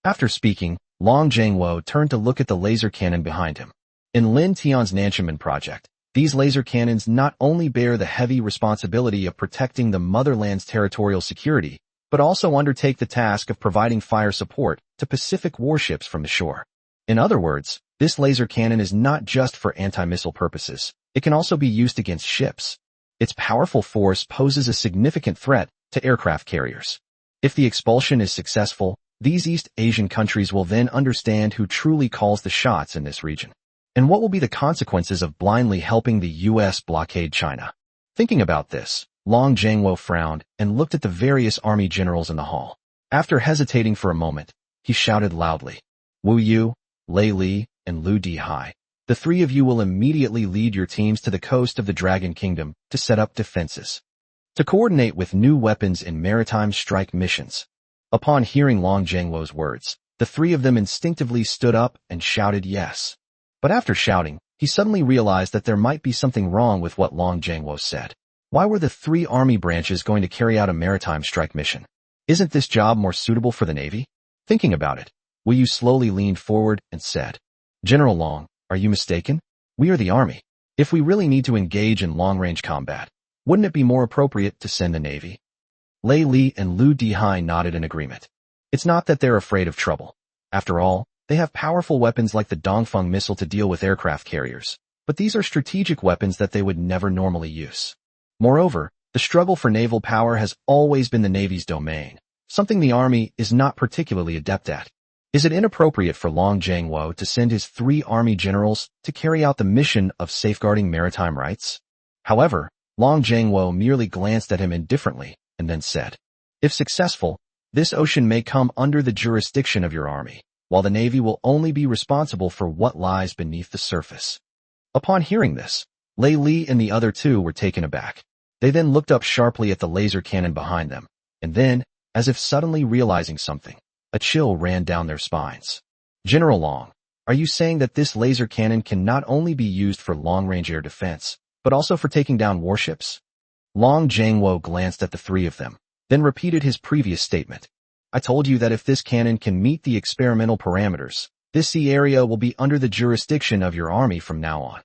After speaking, Long Jiangwo turned to look at the laser cannon behind him. In Lin Tian's Nanchaman project, these laser cannons not only bear the heavy responsibility of protecting the motherland's territorial security, but also undertake the task of providing fire support to Pacific warships from the shore. In other words, this laser cannon is not just for anti-missile purposes. It can also be used against ships. Its powerful force poses a significant threat to aircraft carriers. If the expulsion is successful, these East Asian countries will then understand who truly calls the shots in this region. And what will be the consequences of blindly helping the U.S. blockade China? Thinking about this, Long Jiangwo frowned and looked at the various army generals in the hall. After hesitating for a moment, he shouted loudly, "Wu Yu, Lei Li, and Lu Dihai, the 3 of you will immediately lead your teams to the coast of the Dragon Kingdom to set up defenses, to coordinate with new weapons in maritime strike missions." Upon hearing Long Jiangwo's words, the 3 of them instinctively stood up and shouted yes. But after shouting, he suddenly realized that there might be something wrong with what Long Jiangwo said. Why were the 3 army branches going to carry out a maritime strike mission? Isn't this job more suitable for the Navy? Thinking about it, Wu Yu slowly leaned forward and said, "General Long, are you mistaken? We are the Army. If we really need to engage in long-range combat, wouldn't it be more appropriate to send the Navy?" Lei Li and Lu Dihai nodded in agreement. It's not that they're afraid of trouble. After all, they have powerful weapons like the Dongfeng missile to deal with aircraft carriers, but these are strategic weapons that they would never normally use. Moreover, the struggle for naval power has always been the Navy's domain, something the Army is not particularly adept at. Is it inappropriate for Long Jiangwo to send his 3 army generals to carry out the mission of safeguarding maritime rights? However, Long Jiangwo merely glanced at him indifferently and then said, "If successful, this ocean may come under the jurisdiction of your army, while the Navy will only be responsible for what lies beneath the surface." Upon hearing this, Lei Li and the other 2 were taken aback. They then looked up sharply at the laser cannon behind them, and then, as if suddenly realizing something, a chill ran down their spines. "General Long, Are you saying that this laser cannon can not only be used for long-range air defense, but also for taking down warships? Long Jiangwo glanced at the three of them, then repeated his previous statement. I told you that if this cannon can meet the experimental parameters, this sea area will be under the jurisdiction of your army from now on.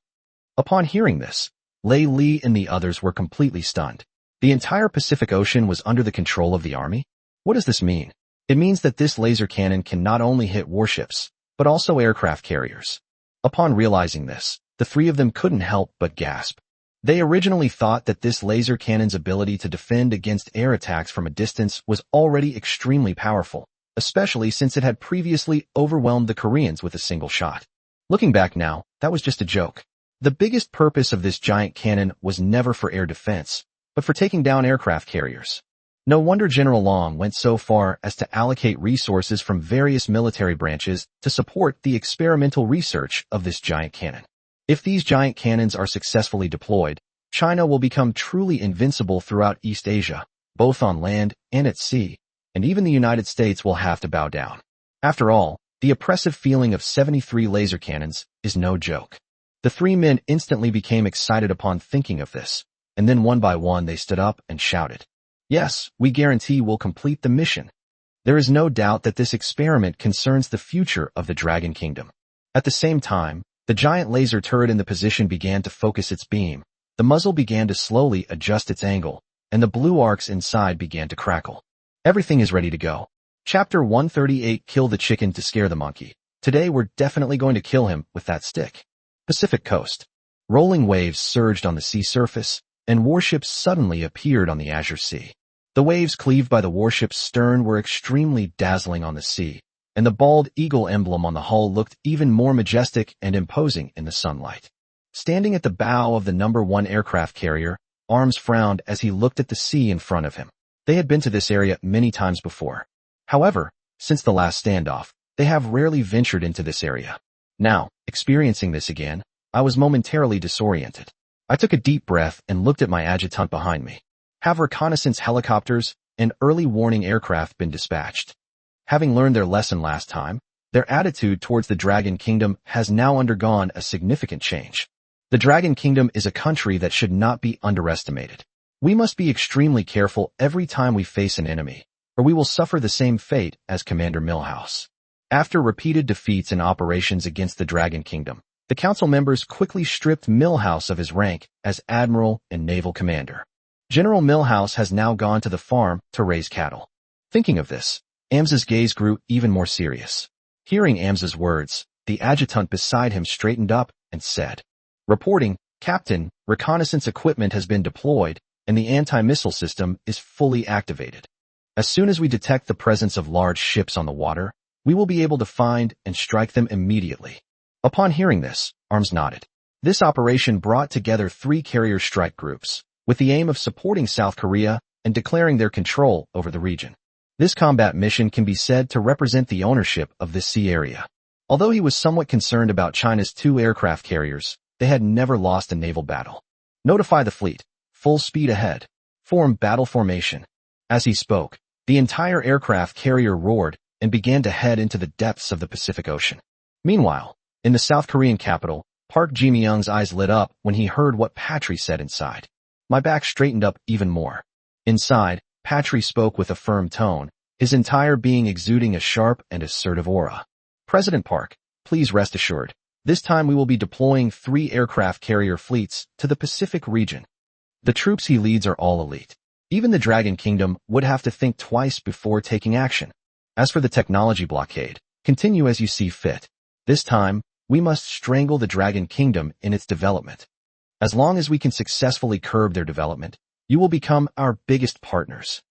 Upon hearing this, Lei Li and the others were completely stunned. The entire Pacific Ocean was under the control of the army? What does this mean? It means that this laser cannon can not only hit warships, but also aircraft carriers. Upon realizing this, the three of them couldn't help but gasp. They originally thought that this laser cannon's ability to defend against air attacks from a distance was already extremely powerful, especially since it had previously overwhelmed the Koreans with a single shot. Looking back now, that was just a joke. The biggest purpose of this giant cannon was never for air defense, but for taking down aircraft carriers. No wonder General Long went so far as to allocate resources from various military branches to support the experimental research of this giant cannon. If these giant cannons are successfully deployed, China will become truly invincible throughout East Asia, both on land and at sea, and even the United States will have to bow down. After all, the oppressive feeling of 73 laser cannons is no joke. The three men instantly became excited upon thinking of this, and then one by one they stood up and shouted, "Yes, we guarantee we'll complete the mission." There is no doubt that this experiment concerns the future of the Dragon Kingdom. At the same time, the giant laser turret in the position began to focus its beam, the muzzle began to slowly adjust its angle, and the blue arcs inside began to crackle. Everything is ready to go. Chapter 138, Kill the Chicken to Scare the Monkey. Today we're definitely going to kill him with that stick. Pacific Coast. Rolling waves surged on the sea surface, and warships suddenly appeared on the azure sea. The waves cleaved by the warship's stern were extremely dazzling on the sea, and the bald eagle emblem on the hull looked even more majestic and imposing in the sunlight. Standing at the bow of the number 1 aircraft carrier, Arms frowned as he looked at the sea in front of him. They had been to this area many times before. However, since the last standoff, they have rarely ventured into this area. Now, experiencing this again, I was momentarily disoriented. I took a deep breath and looked at my adjutant behind me. Have reconnaissance helicopters and early warning aircraft been dispatched? Having learned their lesson last time, their attitude towards the Dragon Kingdom has now undergone a significant change. The Dragon Kingdom is a country that should not be underestimated. We must be extremely careful every time we face an enemy, or we will suffer the same fate as Commander Milhouse. After repeated defeats in operations against the Dragon Kingdom, the council members quickly stripped Milhouse of his rank as Admiral and Naval Commander. General Milhouse has now gone to the farm to raise cattle. Thinking of this, Amza's gaze grew even more serious. Hearing Amza's words, the adjutant beside him straightened up and said, "Reporting, Captain, reconnaissance equipment has been deployed and the anti-missile system is fully activated. As soon as we detect the presence of large ships on the water, we will be able to find and strike them immediately." Upon hearing this, Arms nodded. This operation brought together 3 carrier strike groups, with the aim of supporting South Korea and declaring their control over the region. This combat mission can be said to represent the ownership of this sea area. Although he was somewhat concerned about China's 2 aircraft carriers, they had never lost a naval battle. Notify the fleet. Full speed ahead. Form battle formation. As he spoke, the entire aircraft carrier roared and began to head into the depths of the Pacific Ocean. Meanwhile, in the South Korean capital, Park Ji-myung's eyes lit up when he heard what Patry said inside. My back straightened up even more. Inside, Patry spoke with a firm tone, his entire being exuding a sharp and assertive aura. "President Park, please rest assured. This time we will be deploying 3 aircraft carrier fleets to the Pacific region. The troops he leads are all elite. Even the Dragon Kingdom would have to think twice before taking action. As for the technology blockade, continue as you see fit. This time, we must strangle the Dragon Kingdom in its development. As long as we can successfully curb their development, you will become our biggest partners."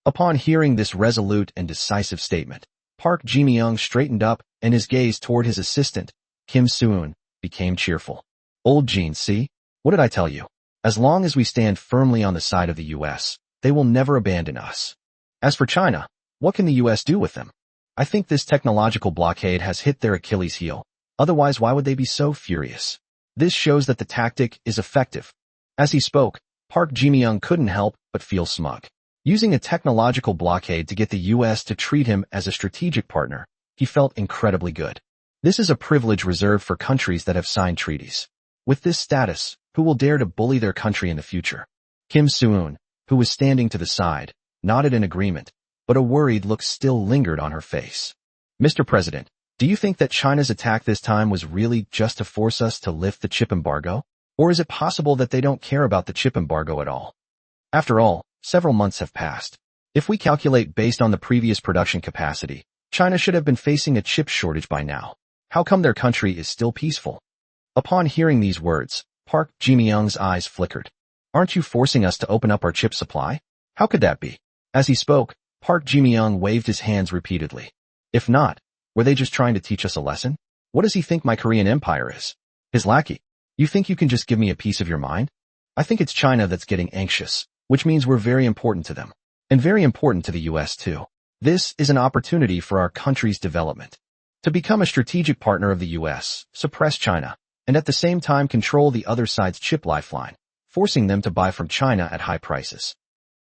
Upon hearing this resolute and decisive statement, Park Ji-myung straightened up and his gaze toward his assistant, Kim Soo-eun, became cheerful. "Old Jean, see? What did I tell you? As long as we stand firmly on the side of the U.S., they will never abandon us. As for China, what can the U.S. do with them? I think this technological blockade has hit their Achilles heel. Otherwise, why would they be so furious? This shows that the tactic is effective." As he spoke, Park Ji-myung couldn't help but feel smug. Using a technological blockade to get the U.S. to treat him as a strategic partner, he felt incredibly good. This is a privilege reserved for countries that have signed treaties. With this status, who will dare to bully their country in the future? Kim Soo-eun, who was standing to the side, nodded in agreement, but a worried look still lingered on her face. Mr. President, do you think that China's attack this time was really just to force us to lift the chip embargo? Or is it possible that they don't care about the chip embargo at all? After all, several months have passed. If we calculate based on the previous production capacity, China should have been facing a chip shortage by now. How come their country is still peaceful? Upon hearing these words, Park Ji-myung's eyes flickered. Aren't you forcing us to open up our chip supply? How could that be? As he spoke, Park Ji-myung waved his hands repeatedly. If not, were they just trying to teach us a lesson? What does he think my Korean empire is? His lackey. You think you can just give me a piece of your mind? I think it's China that's getting anxious, which means we're very important to them. And very important to the US too. This is an opportunity for our country's development. To become a strategic partner of the US, suppress China, and at the same time control the other side's chip lifeline, forcing them to buy from China at high prices.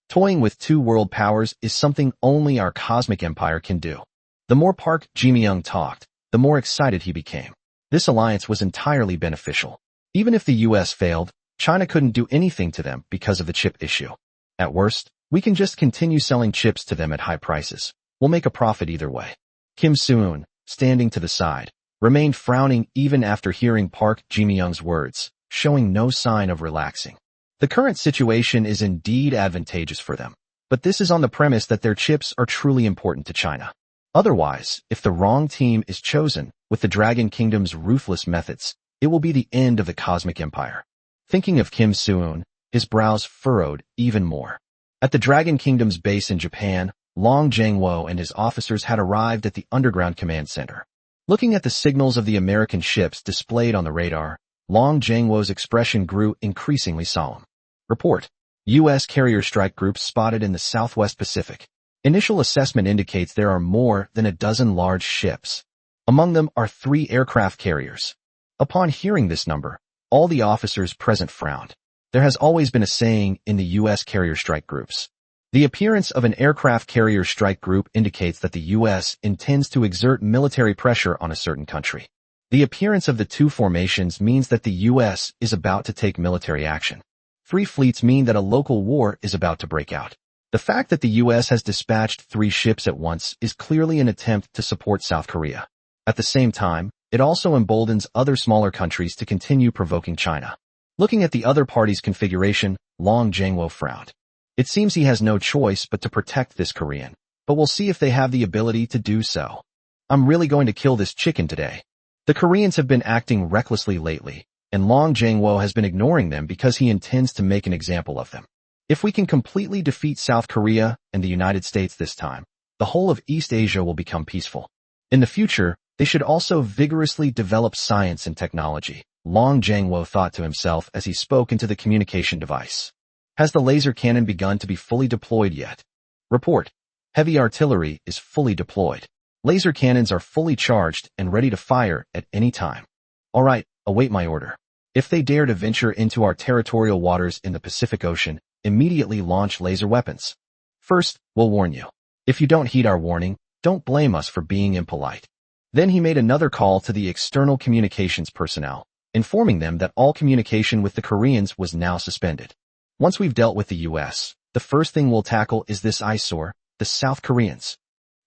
Toying with two world powers is something only our cosmic empire can do. The more Park Ji-myung talked, the more excited he became. This alliance was entirely beneficial. Even if the US failed, China couldn't do anything to them because of the chip issue. At worst, we can just continue selling chips to them at high prices. We'll make a profit either way. Kim Soo-eun, standing to the side, remained frowning even after hearing Park Ji-myung's words, showing no sign of relaxing. The current situation is indeed advantageous for them, but this is on the premise that their chips are truly important to China. Otherwise, if the wrong team is chosen, with the Dragon Kingdom's ruthless methods, it will be the end of the cosmic empire. Thinking of Kim Soo-eun, his brows furrowed even more. At the Dragon Kingdom's base in Japan, Long Jang-wo and his officers had arrived at the underground command center. Looking at the signals of the American ships displayed on the radar, Long Jang-wo's expression grew increasingly solemn. Report. U.S. carrier strike groups spotted in the Southwest Pacific. Initial assessment indicates there are more than a dozen large ships. Among them are 3 aircraft carriers. Upon hearing this number, all the officers present frowned. There has always been a saying in the U.S. carrier strike groups. The appearance of an aircraft carrier strike group indicates that the U.S. intends to exert military pressure on a certain country. The appearance of the 2 formations means that the U.S. is about to take military action. 3 fleets mean that a local war is about to break out. The fact that the U.S. has dispatched 3 ships at once is clearly an attempt to support South Korea. At the same time, it also emboldens other smaller countries to continue provoking China. Looking at the other party's configuration, Long Jang-wo frowned. It seems he has no choice but to protect this Korean, but we'll see if they have the ability to do so. I'm really going to kill this chicken today. The Koreans have been acting recklessly lately, and Long Jang-wo has been ignoring them because he intends to make an example of them. If we can completely defeat South Korea and the United States this time, the whole of East Asia will become peaceful. In the future, they should also vigorously develop science and technology, Long Jang-wo thought to himself as he spoke into the communication device. Has the laser cannon begun to be fully deployed yet? Report. Heavy artillery is fully deployed. Laser cannons are fully charged and ready to fire at any time. All right, await my order. If they dare to venture into our territorial waters in the Pacific Ocean, immediately launch laser weapons. First, we'll warn you. If you don't heed our warning, don't blame us for being impolite. Then he made another call to the external communications personnel, informing them that all communication with the Koreans was now suspended. Once we've dealt with the U.S., the first thing we'll tackle is this eyesore, the South Koreans.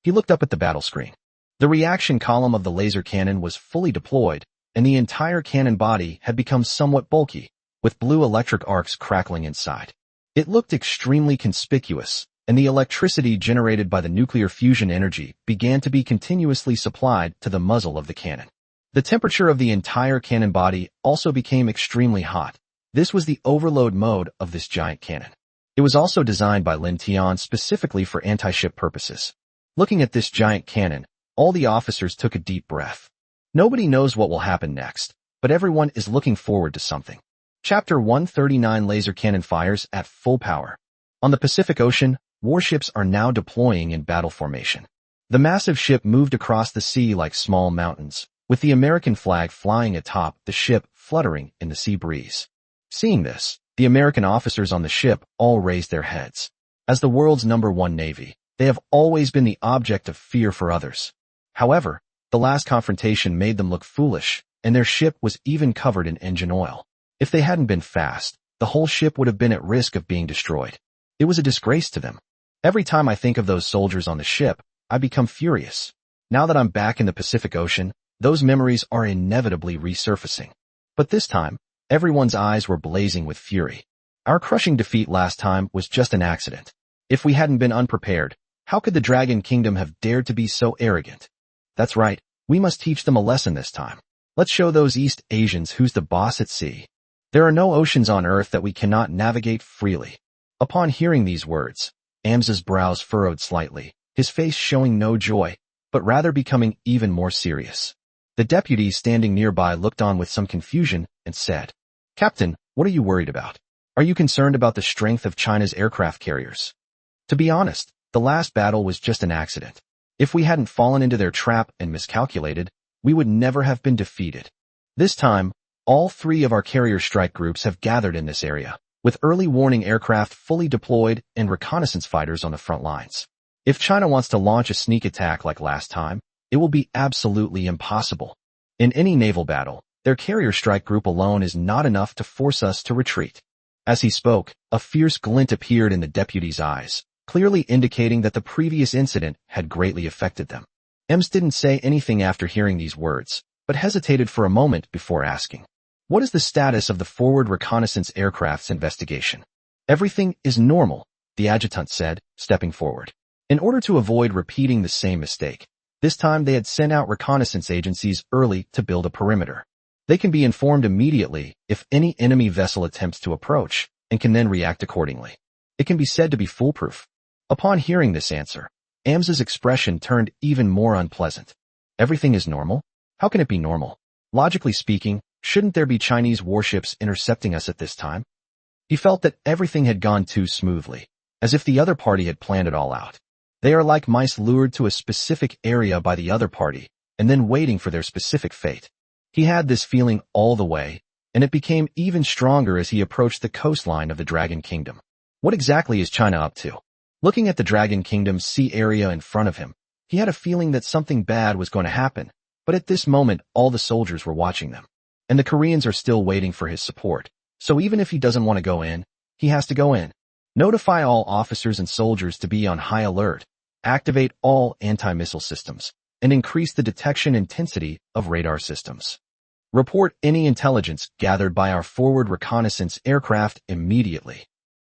He looked up at the battle screen. The reaction column of the laser cannon was fully deployed, and the entire cannon body had become somewhat bulky, with blue electric arcs crackling inside. It looked extremely conspicuous, and the electricity generated by the nuclear fusion energy began to be continuously supplied to the muzzle of the cannon. The temperature of the entire cannon body also became extremely hot. This was the overload mode of this giant cannon. It was also designed by Lin Tian specifically for anti-ship purposes. Looking at this giant cannon, all the officers took a deep breath. Nobody knows what will happen next, but everyone is looking forward to something. Chapter 139 Laser Cannon Fires at Full Power. On the Pacific Ocean, warships are now deploying in battle formation. The massive ship moved across the sea like small mountains, with the American flag flying atop the ship fluttering in the sea breeze. Seeing this, the American officers on the ship all raised their heads. As the world's #1 navy, they have always been the object of fear for others. However, The last confrontation made them look foolish, and their ship was even covered in engine oil. If they hadn't been fast, the whole ship would have been at risk of being destroyed. It was a disgrace to them. Every time I think of those soldiers on the ship, I become furious. Now that I'm back in the Pacific Ocean, those memories are inevitably resurfacing. But this time, everyone's eyes were blazing with fury. Our crushing defeat last time was just an accident. If we hadn't been unprepared, how could the Dragon Kingdom have dared to be so arrogant? That's right, we must teach them a lesson this time. Let's show those East Asians who's the boss at sea. There are no oceans on Earth that we cannot navigate freely. Upon hearing these words, Amza's brows furrowed slightly, his face showing no joy, but rather becoming even more serious. The deputy standing nearby looked on with some confusion and said, "Captain, what are you worried about? Are you concerned about the strength of China's aircraft carriers?" To be honest, the last battle was just an accident. If we hadn't fallen into their trap and miscalculated, we would never have been defeated. This time, all 3 of our carrier strike groups have gathered in this area, with early warning aircraft fully deployed and reconnaissance fighters on the front lines. If China wants to launch a sneak attack like last time, it will be absolutely impossible. In any naval battle, their carrier strike group alone is not enough to force us to retreat. As he spoke, a fierce glint appeared in the deputy's eyes, clearly indicating that the previous incident had greatly affected them. Ems didn't say anything after hearing these words, but hesitated for a moment before asking, "What is the status of the forward reconnaissance aircraft's investigation?" "Everything is normal," the adjutant said, stepping forward. In order to avoid repeating the same mistake, this time they had sent out reconnaissance agencies early to build a perimeter. They can be informed immediately if any enemy vessel attempts to approach, and can then react accordingly. It can be said to be foolproof. Upon hearing this answer, Amza's expression turned even more unpleasant. Everything is normal? How can it be normal? Logically speaking, shouldn't there be Chinese warships intercepting us at this time? He felt that everything had gone too smoothly, as if the other party had planned it all out. They are like mice lured to a specific area by the other party, and then waiting for their specific fate. He had this feeling all the way, and it became even stronger as he approached the coastline of the Dragon Kingdom. What exactly is China up to? Looking at the Dragon Kingdom's sea area in front of him, he had a feeling that something bad was going to happen, but at this moment all the soldiers were watching them. And the Koreans are still waiting for his support, so even if he doesn't want to go in, he has to go in. Notify all officers and soldiers to be on high alert, activate all anti-missile systems, and increase the detection intensity of radar systems. Report any intelligence gathered by our forward reconnaissance aircraft immediately.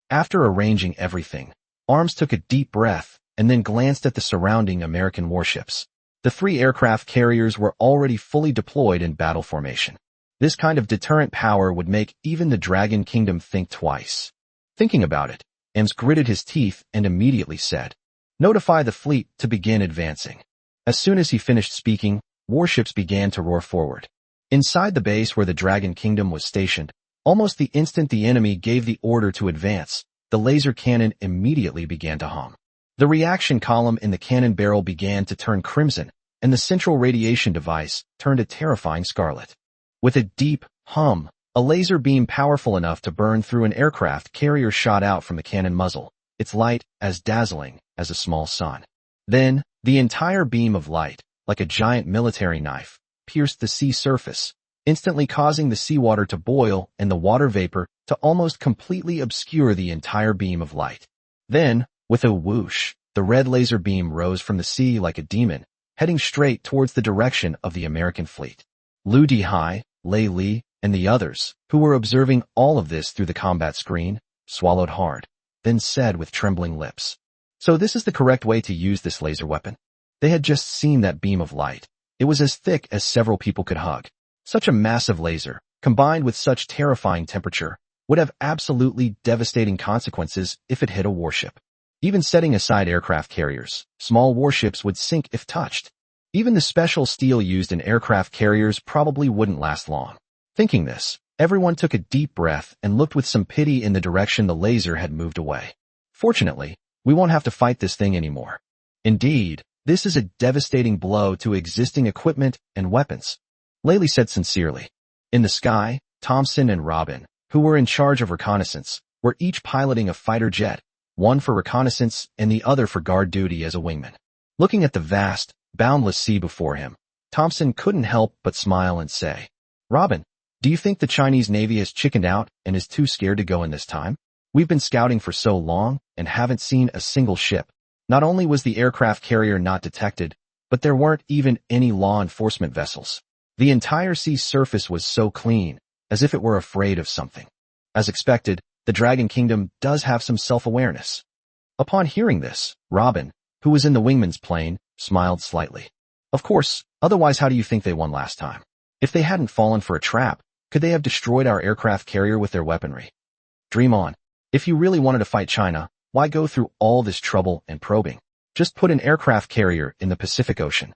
After arranging everything, Arms took a deep breath and then glanced at the surrounding American warships. The 3 aircraft carriers were already fully deployed in battle formation. This kind of deterrent power would make even the Dragon Kingdom think twice. Thinking about it, Ems gritted his teeth and immediately said, "Notify the fleet to begin advancing." As soon as he finished speaking, warships began to roar forward. Inside the base where the Dragon Kingdom was stationed, almost the instant the enemy gave the order to advance, the laser cannon immediately began to hum. The reaction column in the cannon barrel began to turn crimson, and the central radiation device turned a terrifying scarlet. With a deep hum, a laser beam powerful enough to burn through an aircraft carrier shot out from the cannon muzzle, its light as dazzling as a small sun. Then, the entire beam of light, like a giant military knife, pierced the sea surface, instantly causing the seawater to boil and the water vapor to almost completely obscure the entire beam of light. Then, with a whoosh, the red laser beam rose from the sea like a demon, heading straight towards the direction of the American fleet. Lu Dihai, Lei Li, and the others, who were observing all of this through the combat screen, swallowed hard, then said with trembling lips, "So this is the correct way to use this laser weapon?" They had just seen that beam of light. It was as thick as several people could hug. Such a massive laser, combined with such terrifying temperature, would have absolutely devastating consequences if it hit a warship. Even setting aside aircraft carriers, small warships would sink if touched. Even the special steel used in aircraft carriers probably wouldn't last long. Thinking this, everyone took a deep breath and looked with some pity in the direction the laser had moved away. Fortunately, we won't have to fight this thing anymore. Indeed, this is a devastating blow to existing equipment and weapons. Laylee said sincerely. In the sky, Thompson and Robin, who were in charge of reconnaissance, were each piloting a fighter jet, one for reconnaissance and the other for guard duty as a wingman. Looking at the vast, boundless sea before him, Thompson couldn't help but smile and say, "Robin, do you think the Chinese Navy has chickened out and is too scared to go in this time? We've been scouting for so long and haven't seen a single ship. Not only was the aircraft carrier not detected, but there weren't even any law enforcement vessels. The entire sea surface was so clean, as if it were afraid of something." As expected, the Dragon Kingdom does have some self-awareness. Upon hearing this, Robin, who was in the wingman's plane, smiled slightly. Of course, otherwise how do you think they won last time? If they hadn't fallen for a trap, could they have destroyed our aircraft carrier with their weaponry? Dream on. If you really wanted to fight China, why go through all this trouble and probing? Just put an aircraft carrier in the Pacific Ocean.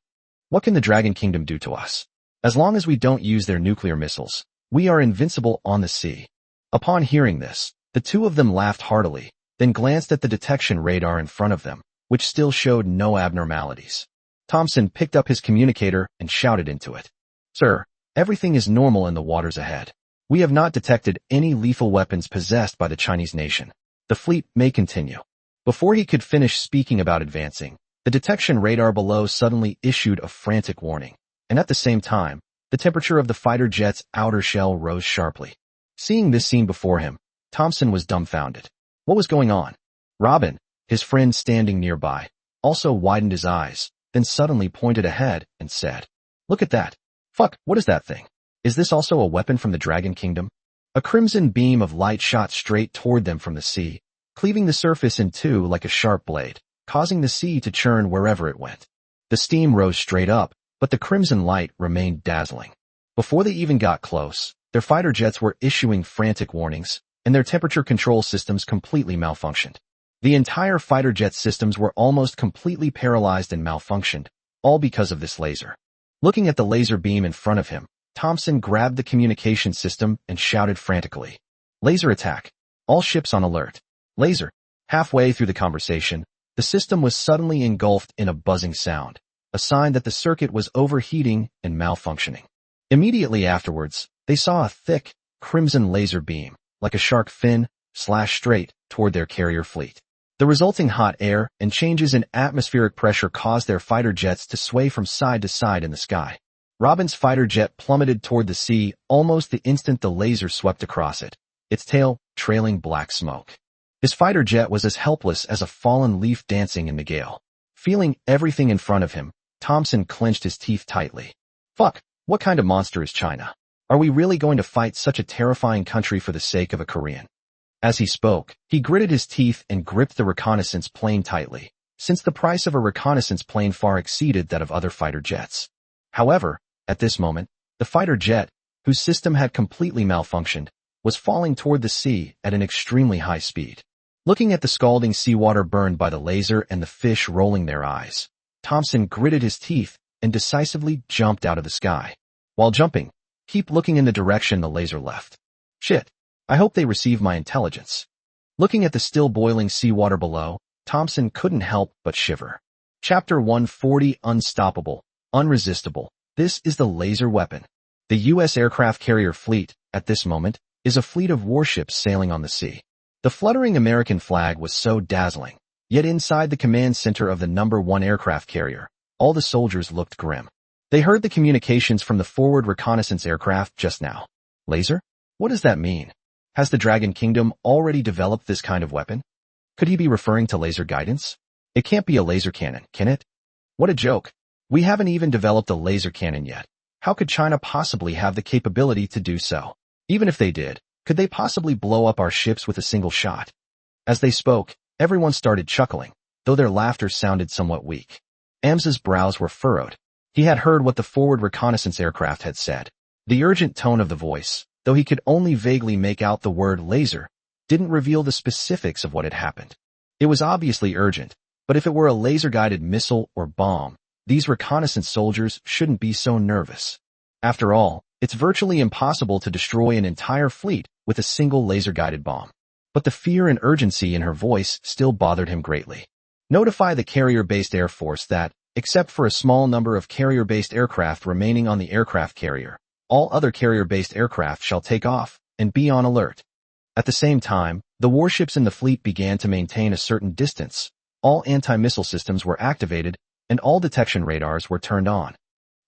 What can the Dragon Kingdom do to us? As long as we don't use their nuclear missiles, we are invincible on the sea. Upon hearing this, the two of them laughed heartily, then glanced at the detection radar in front of them, which still showed no abnormalities. Thompson picked up his communicator and shouted into it. "Sir, everything is normal in the waters ahead. We have not detected any lethal weapons possessed by the Chinese nation. The fleet may continue." Before he could finish speaking about advancing, the detection radar below suddenly issued a frantic warning, and at the same time, the temperature of the fighter jet's outer shell rose sharply. Seeing this scene before him, Thompson was dumbfounded. What was going on? Robin, his friend standing nearby, also widened his eyes, then suddenly pointed ahead and said, "Look at that. Fuck, what is that thing? Is this also a weapon from the Dragon Kingdom?" A crimson beam of light shot straight toward them from the sea, cleaving the surface in two like a sharp blade, causing the sea to churn wherever it went. The steam rose straight up, but the crimson light remained dazzling. Before they even got close, their fighter jets were issuing frantic warnings, and their temperature control systems completely malfunctioned. The entire fighter jet systems were almost completely paralyzed and malfunctioned, all because of this laser. Looking at the laser beam in front of him, Thompson grabbed the communication system and shouted frantically, "Laser attack! All ships on alert! Laser!" Halfway through the conversation, the system was suddenly engulfed in a buzzing sound, a sign that the circuit was overheating and malfunctioning. Immediately afterwards, they saw a thick, crimson laser beam, like a shark fin, slash straight toward their carrier fleet. The resulting hot air and changes in atmospheric pressure caused their fighter jets to sway from side to side in the sky. Robin's fighter jet plummeted toward the sea almost the instant the laser swept across it, its tail trailing black smoke. His fighter jet was as helpless as a fallen leaf dancing in the gale. Feeling everything in front of him, Thompson clenched his teeth tightly. Fuck, what kind of monster is China? Are we really going to fight such a terrifying country for the sake of a Korean? As he spoke, he gritted his teeth and gripped the reconnaissance plane tightly, since the price of a reconnaissance plane far exceeded that of other fighter jets. However, at this moment, the fighter jet, whose system had completely malfunctioned, was falling toward the sea at an extremely high speed. Looking at the scalding seawater burned by the laser and the fish rolling their eyes, Thompson gritted his teeth and decisively jumped out of the sky. While jumping, keep looking in the direction the laser left. Shit. I hope they receive my intelligence. Looking at the still boiling seawater below, Thompson couldn't help but shiver. Chapter 140 Unstoppable, Unresistible. This is the laser weapon. The U.S. aircraft carrier fleet, at this moment, is a fleet of warships sailing on the sea. The fluttering American flag was so dazzling, yet inside the command center of the number 1 aircraft carrier, all the soldiers looked grim. They heard the communications from the forward reconnaissance aircraft just now. Laser? What does that mean? Has the Dragon Kingdom already developed this kind of weapon? Could he be referring to laser guidance? It can't be a laser cannon, can it? What a joke. We haven't even developed a laser cannon yet. How could China possibly have the capability to do so? Even if they did, could they possibly blow up our ships with a single shot? As they spoke, everyone started chuckling, though their laughter sounded somewhat weak. Amsa's brows were furrowed. He had heard what the forward reconnaissance aircraft had said. The urgent tone of the voice, though he could only vaguely make out the word laser, didn't reveal the specifics of what had happened. It was obviously urgent, but if it were a laser-guided missile or bomb, these reconnaissance soldiers shouldn't be so nervous. After all, it's virtually impossible to destroy an entire fleet with a single laser-guided bomb. But the fear and urgency in her voice still bothered him greatly. Notify the carrier-based Air Force that, except for a small number of carrier-based aircraft remaining on the aircraft carrier, all other carrier-based aircraft shall take off and be on alert. At the same time, the warships in the fleet began to maintain a certain distance. All anti-missile systems were activated, and all detection radars were turned on.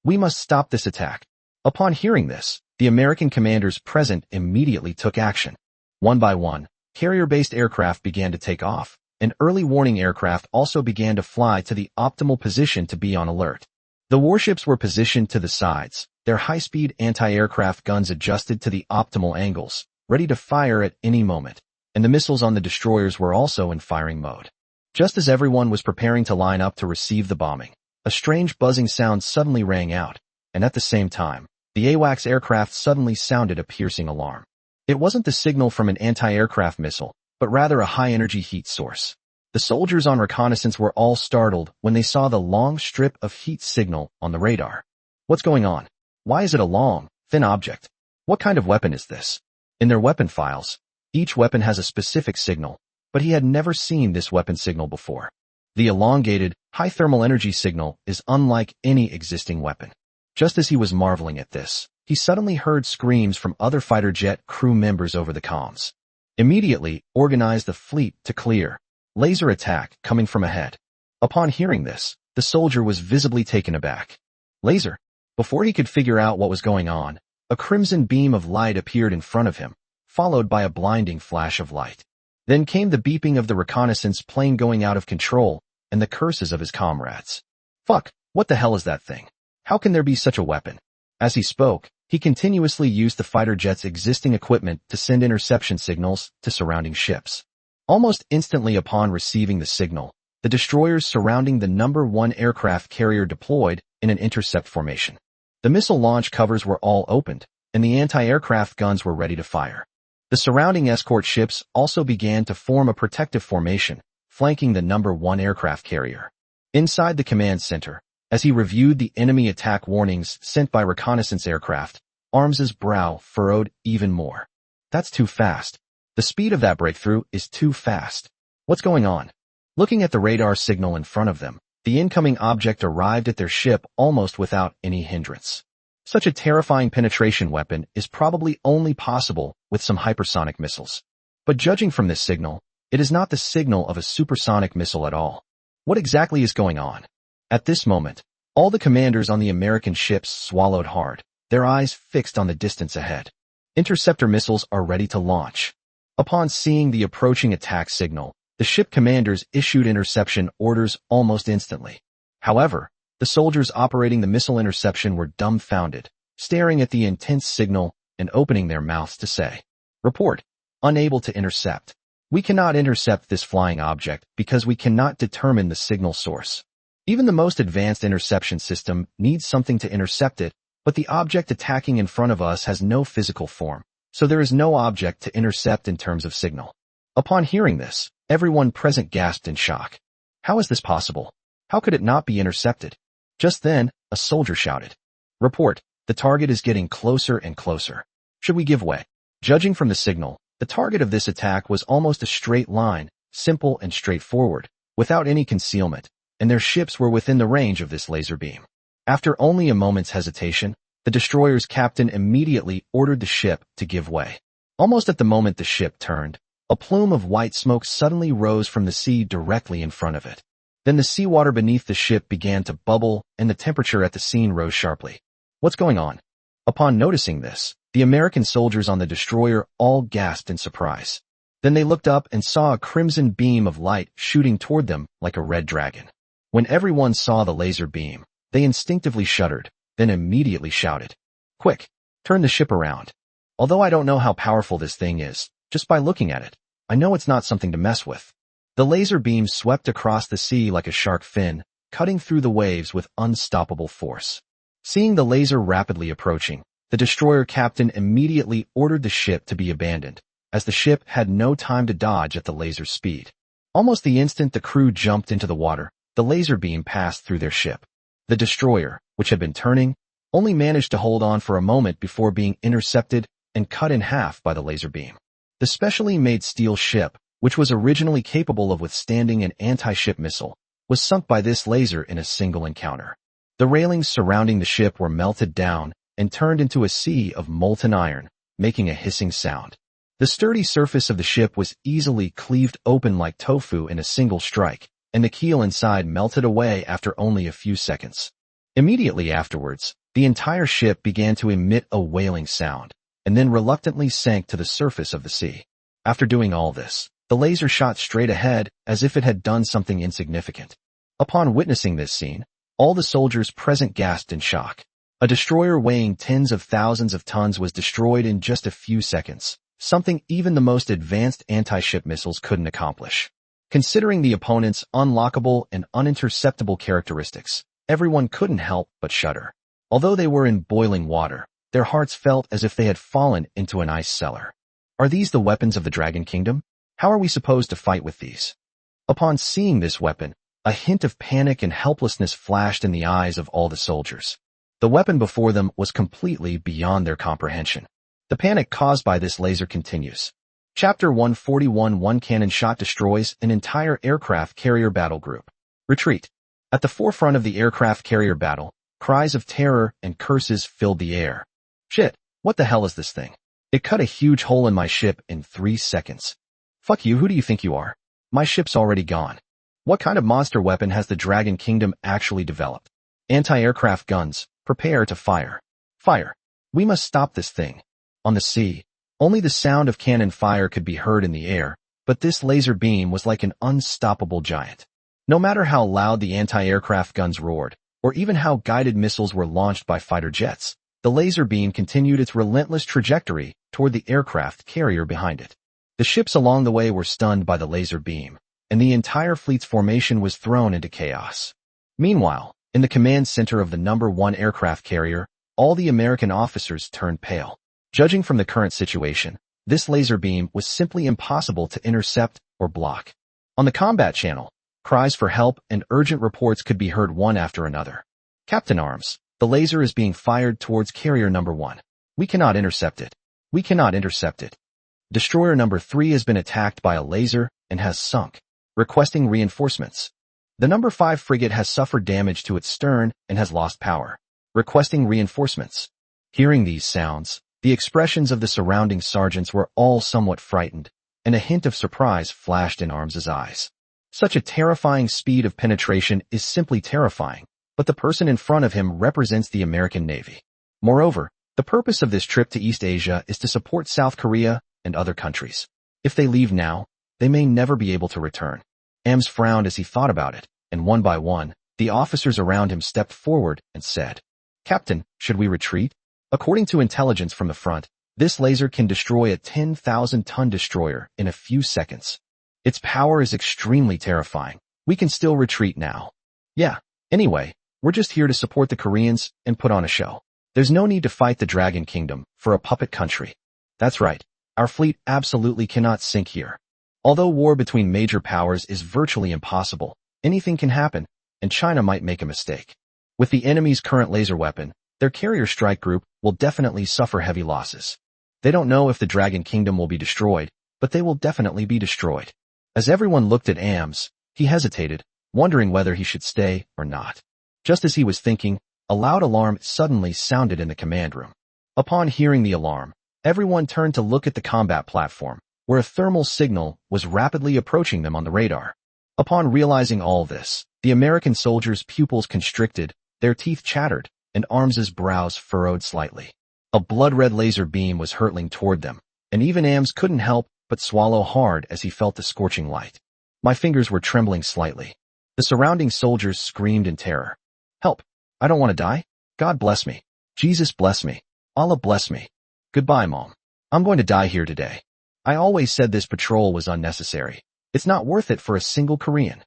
We must stop this attack. Upon hearing this, the American commanders present immediately took action. One by one, carrier-based aircraft began to take off, and early warning aircraft also began to fly to the optimal position to be on alert. The warships were positioned to the sides, their high-speed anti-aircraft guns adjusted to the optimal angles, ready to fire at any moment, and the missiles on the destroyers were also in firing mode. Just as everyone was preparing to line up to receive the bombing, a strange buzzing sound suddenly rang out, and at the same time, the AWACS aircraft suddenly sounded a piercing alarm. It wasn't the signal from an anti-aircraft missile, but rather a high-energy heat source. The soldiers on reconnaissance were all startled when they saw the long strip of heat signal on the radar. What's going on? Why is it a long, thin object? What kind of weapon is this? In their weapon files, each weapon has a specific signal, but he had never seen this weapon signal before. The elongated, high thermal energy signal is unlike any existing weapon. Just as he was marveling at this, he suddenly heard screams from other fighter jet crew members over the comms. Immediately, organized the fleet to clear. Laser attack coming from ahead. Upon hearing this, the soldier was visibly taken aback. Laser? Before he could figure out what was going on, a crimson beam of light appeared in front of him, followed by a blinding flash of light. Then came the beeping of the reconnaissance plane going out of control, and the curses of his comrades. Fuck, what the hell is that thing? How can there be such a weapon? As he spoke, he continuously used the fighter jet's existing equipment to send interception signals to surrounding ships. Almost instantly upon receiving the signal, the destroyers surrounding the number 1 aircraft carrier deployed in an intercept formation. The missile launch covers were all opened, and the anti-aircraft guns were ready to fire. The surrounding escort ships also began to form a protective formation, flanking the number 1 aircraft carrier. Inside the command center, as he reviewed the enemy attack warnings sent by reconnaissance aircraft, Arms's brow furrowed even more. That's too fast. The speed of that breakthrough is too fast. What's going on? Looking at the radar signal in front of them, the incoming object arrived at their ship almost without any hindrance. Such a terrifying penetration weapon is probably only possible with some hypersonic missiles. But judging from this signal, it is not the signal of a supersonic missile at all. What exactly is going on? At this moment, all the commanders on the American ships swallowed hard, their eyes fixed on the distance ahead. Interceptor missiles are ready to launch. Upon seeing the approaching attack signal, the ship commanders issued interception orders almost instantly. However, the soldiers operating the missile interception were dumbfounded, staring at the intense signal and opening their mouths to say, "Report. Unable to intercept. We cannot intercept this flying object because we cannot determine the signal source." Even the most advanced interception system needs something to intercept it, but the object attacking in front of us has no physical form, so there is no object to intercept in terms of signal. Upon hearing this, everyone present gasped in shock. How is this possible? How could it not be intercepted? Just then, a soldier shouted, "Report, the target is getting closer and closer. Should we give way?" Judging from the signal, the target of this attack was almost a straight line, simple and straightforward, without any concealment, and their ships were within the range of this laser beam. After only a moment's hesitation, the destroyer's captain immediately ordered the ship to give way. Almost at the moment the ship turned, a plume of white smoke suddenly rose from the sea directly in front of it. Then the seawater beneath the ship began to bubble and the temperature at the scene rose sharply. What's going on? Upon noticing this, the American soldiers on the destroyer all gasped in surprise. Then they looked up and saw a crimson beam of light shooting toward them like a red dragon. When everyone saw the laser beam, they instinctively shuddered, then immediately shouted, "Quick, turn the ship around." Although I don't know how powerful this thing is, just by looking at it, I know it's not something to mess with. The laser beam swept across the sea like a shark fin, cutting through the waves with unstoppable force. Seeing the laser rapidly approaching, the destroyer captain immediately ordered the ship to be abandoned, as the ship had no time to dodge at the laser's speed. Almost the instant the crew jumped into the water, the laser beam passed through their ship. The destroyer, which had been turning, only managed to hold on for a moment before being intercepted and cut in half by the laser beam. The specially made steel ship, which was originally capable of withstanding an anti-ship missile, was sunk by this laser in a single encounter. The railings surrounding the ship were melted down and turned into a sea of molten iron, making a hissing sound. The sturdy surface of the ship was easily cleaved open like tofu in a single strike, and the keel inside melted away after only a few seconds. Immediately afterwards, the entire ship began to emit a wailing sound, and then reluctantly sank to the surface of the sea. After doing all this, the laser shot straight ahead as if it had done something insignificant. Upon witnessing this scene, all the soldiers present gasped in shock. A destroyer weighing tens of thousands of tons was destroyed in just a few seconds, something even the most advanced anti-ship missiles couldn't accomplish. Considering the opponent's unlockable and uninterceptable characteristics, everyone couldn't help but shudder. Although they were in boiling water, their hearts felt as if they had fallen into an ice cellar. Are these the weapons of the Dragon Kingdom? How are we supposed to fight with these? Upon seeing this weapon, a hint of panic and helplessness flashed in the eyes of all the soldiers. The weapon before them was completely beyond their comprehension. The panic caused by this laser continues. Chapter 141. One cannon shot destroys an entire aircraft carrier battle group. Retreat. At the forefront of the aircraft carrier battle, cries of terror and curses filled the air. Shit, what the hell is this thing? It cut a huge hole in my ship in 3 seconds. Fuck you, who do you think you are? My ship's already gone. What kind of monster weapon has the Dragon Kingdom actually developed? Anti-aircraft guns, prepare to fire. Fire. We must stop this thing. On the sea, only the sound of cannon fire could be heard in the air, but this laser beam was like an unstoppable giant. No matter how loud the anti-aircraft guns roared, or even how guided missiles were launched by fighter jets, the laser beam continued its relentless trajectory toward the aircraft carrier behind it. The ships along the way were stunned by the laser beam, and the entire fleet's formation was thrown into chaos. Meanwhile, in the command center of the No. 1 aircraft carrier, all the American officers turned pale. Judging from the current situation, this laser beam was simply impossible to intercept or block. On the combat channel, cries for help and urgent reports could be heard one after another. Captain Arms, the laser is being fired towards carrier No. 1. We cannot intercept it. We cannot intercept it. Destroyer No. 3 has been attacked by a laser and has sunk, requesting reinforcements. The No. 5 frigate has suffered damage to its stern and has lost power, requesting reinforcements. Hearing these sounds, the expressions of the surrounding sergeants were all somewhat frightened, and a hint of surprise flashed in Arms's eyes. Such a terrifying speed of penetration is simply terrifying, but the person in front of him represents the American Navy. Moreover, the purpose of this trip to East Asia is to support South Korea and other countries. If they leave now, they may never be able to return. Arms frowned as he thought about it, and one by one, the officers around him stepped forward and said, "Captain, should we retreat?" According to intelligence from the front, this laser can destroy a 10,000-ton destroyer in a few seconds. Its power is extremely terrifying. We can still retreat now. Yeah, anyway, we're just here to support the Koreans and put on a show. There's no need to fight the Dragon Kingdom for a puppet country. That's right, our fleet absolutely cannot sink here. Although war between major powers is virtually impossible, anything can happen, and China might make a mistake. With the enemy's current laser weapon, their carrier strike group will definitely suffer heavy losses. They don't know if the Dragon Kingdom will be destroyed, but they will definitely be destroyed. As everyone looked at Arms, he hesitated, wondering whether he should stay or not. Just as he was thinking, a loud alarm suddenly sounded in the command room. Upon hearing the alarm, everyone turned to look at the combat platform, where a thermal signal was rapidly approaching them on the radar. Upon realizing all this, the American soldiers' pupils constricted, their teeth chattered, and Arms's brows furrowed slightly. A blood-red laser beam was hurtling toward them, and even Arms couldn't help but swallow hard as he felt the scorching light. My fingers were trembling slightly. The surrounding soldiers screamed in terror. "Help! I don't want to die. God bless me. Jesus bless me. Allah bless me. Goodbye, Mom. I'm going to die here today. I always said this patrol was unnecessary. It's not worth it for a single Korean.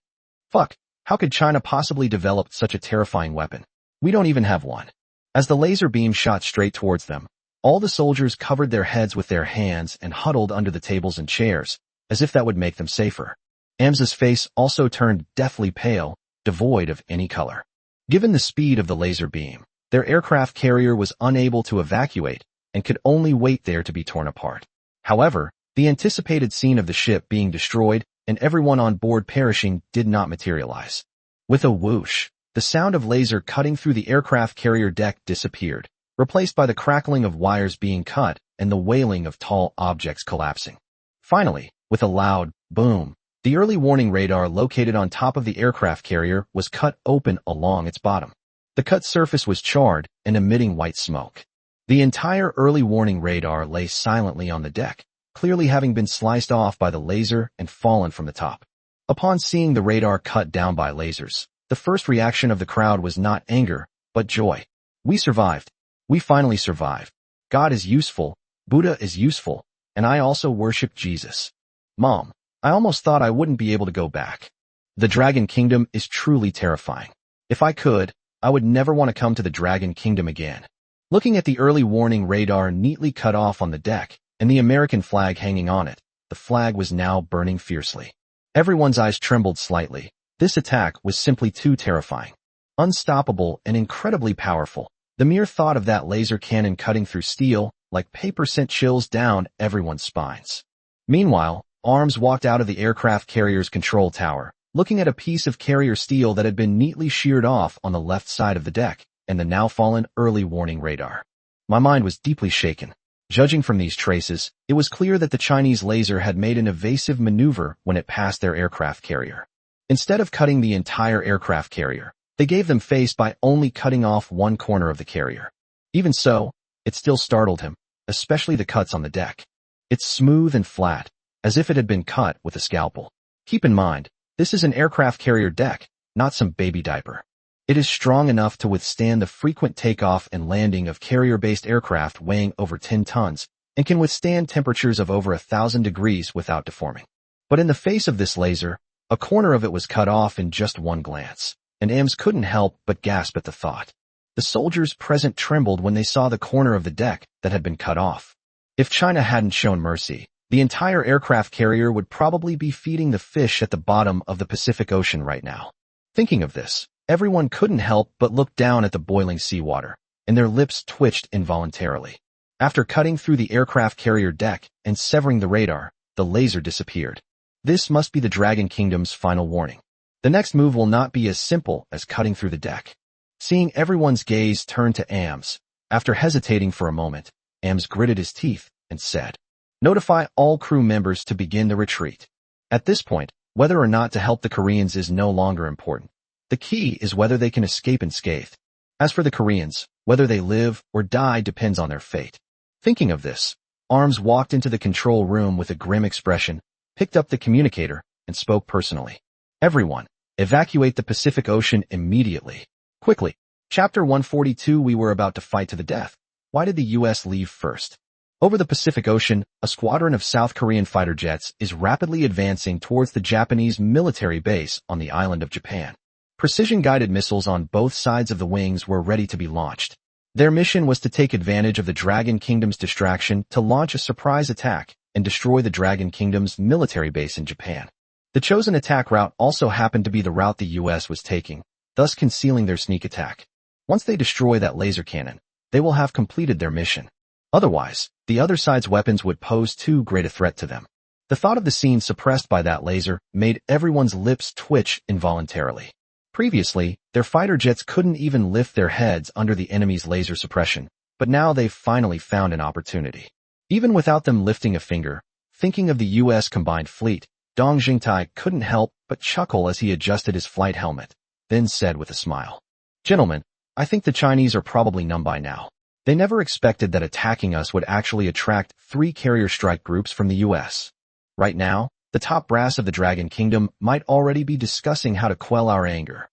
Fuck, how could China possibly develop such a terrifying weapon? We don't even have one." As the laser beam shot straight towards them, all the soldiers covered their heads with their hands and huddled under the tables and chairs, as if that would make them safer. Arms's face also turned deathly pale, devoid of any color. Given the speed of the laser beam, their aircraft carrier was unable to evacuate and could only wait there to be torn apart. However, the anticipated scene of the ship being destroyed and everyone on board perishing did not materialize. With a whoosh, the sound of laser cutting through the aircraft carrier deck disappeared, replaced by the crackling of wires being cut and the wailing of tall objects collapsing. Finally, with a loud boom, the early warning radar located on top of the aircraft carrier was cut open along its bottom. The cut surface was charred and emitting white smoke. The entire early warning radar lay silently on the deck, clearly having been sliced off by the laser and fallen from the top. Upon seeing the radar cut down by lasers, the first reaction of the crowd was not anger, but joy. We survived. We finally survived. God is useful, Buddha is useful, and I also worship Jesus. Mom, I almost thought I wouldn't be able to go back. The Dragon Kingdom is truly terrifying. If I could, I would never want to come to the Dragon Kingdom again. Looking at the early warning radar neatly cut off on the deck, and the American flag hanging on it, the flag was now burning fiercely. Everyone's eyes trembled slightly. This attack was simply too terrifying. Unstoppable and incredibly powerful. The mere thought of that laser cannon cutting through steel, like paper, sent chills down everyone's spines. Meanwhile, Arms walked out of the aircraft carrier's control tower, looking at a piece of carrier steel that had been neatly sheared off on the left side of the deck, and the now fallen early warning radar. My mind was deeply shaken. Judging from these traces, it was clear that the Chinese laser had made an evasive maneuver when it passed their aircraft carrier. Instead of cutting the entire aircraft carrier, they gave them face by only cutting off one corner of the carrier. Even so, it still startled him, especially the cuts on the deck. It's smooth and flat, as if it had been cut with a scalpel. Keep in mind, this is an aircraft carrier deck, not some baby diaper. It is strong enough to withstand the frequent takeoff and landing of carrier-based aircraft weighing over 10 tons, and can withstand temperatures of over 1,000 degrees without deforming. But in the face of this laser, a corner of it was cut off in just one glance, and Ames couldn't help but gasp at the thought. The soldiers present trembled when they saw the corner of the deck that had been cut off. If China hadn't shown mercy, the entire aircraft carrier would probably be feeding the fish at the bottom of the Pacific Ocean right now. Thinking of this, everyone couldn't help but look down at the boiling seawater, and their lips twitched involuntarily. After cutting through the aircraft carrier deck and severing the radar, the laser disappeared. This must be the Dragon Kingdom's final warning. The next move will not be as simple as cutting through the deck. Seeing everyone's gaze turn to Ames, after hesitating for a moment, Ames gritted his teeth and said, "Notify all crew members to begin the retreat." At this point, whether or not to help the Koreans is no longer important. The key is whether they can escape unscathed. As for the Koreans, whether they live or die depends on their fate. Thinking of this, Arms walked into the control room with a grim expression, picked up the communicator, and spoke personally. "Everyone, evacuate the Pacific Ocean immediately. Quickly." Chapter 142. We were about to fight to the death. Why did the U.S. leave first? Over the Pacific Ocean, a squadron of South Korean fighter jets is rapidly advancing towards the Japanese military base on the island of Japan. Precision-guided missiles on both sides of the wings were ready to be launched. Their mission was to take advantage of the Dragon Kingdom's distraction to launch a surprise attack and destroy the Dragon Kingdom's military base in Japan. The chosen attack route also happened to be the route the U.S. was taking, thus concealing their sneak attack. Once they destroy that laser cannon, they will have completed their mission. Otherwise, the other side's weapons would pose too great a threat to them. The thought of the scene suppressed by that laser made everyone's lips twitch involuntarily. Previously, their fighter jets couldn't even lift their heads under the enemy's laser suppression, but now they've finally found an opportunity. Even without them lifting a finger, thinking of the U.S. combined fleet, Dong Jingtai couldn't help but chuckle as he adjusted his flight helmet, then said with a smile, "Gentlemen, I think the Chinese are probably numb by now. They never expected that attacking us would actually attract 3 carrier strike groups from the U.S. Right now, the top brass of the Dragon Kingdom might already be discussing how to quell our anger.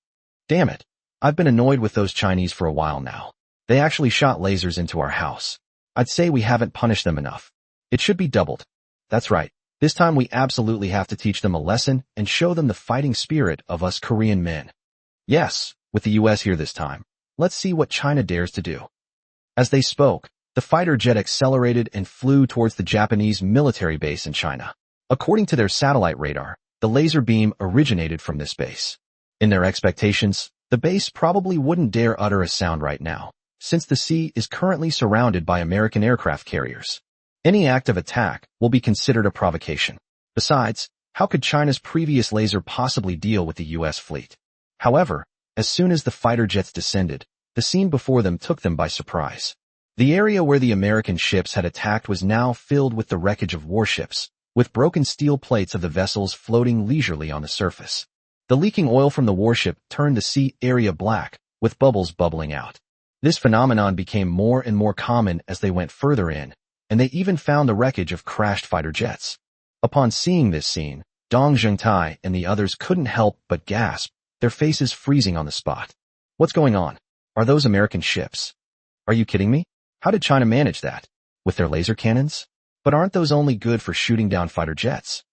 Damn it, I've been annoyed with those Chinese for a while now. They actually shot lasers into our house. I'd say we haven't punished them enough. It should be doubled. That's right, this time we absolutely have to teach them a lesson and show them the fighting spirit of us Korean men. Yes, with the U.S. here this time, let's see what China dares to do." As they spoke, the fighter jet accelerated and flew towards the Japanese military base in China. According to their satellite radar, the laser beam originated from this base. In their expectations, the base probably wouldn't dare utter a sound right now, since the sea is currently surrounded by American aircraft carriers. Any act of attack will be considered a provocation. Besides, how could China's previous laser possibly deal with the U.S. fleet? However, as soon as the fighter jets descended, the scene before them took them by surprise. The area where the American ships had attacked was now filled with the wreckage of warships, with broken steel plates of the vessels floating leisurely on the surface. The leaking oil from the warship turned the sea area black, with bubbles bubbling out. This phenomenon became more and more common as they went further in, and they even found the wreckage of crashed fighter jets. Upon seeing this scene, Dong Zhengtai and the others couldn't help but gasp, their faces freezing on the spot. What's going on? Are those American ships? Are you kidding me? How did China manage that? With their laser cannons? But aren't those only good for shooting down fighter jets?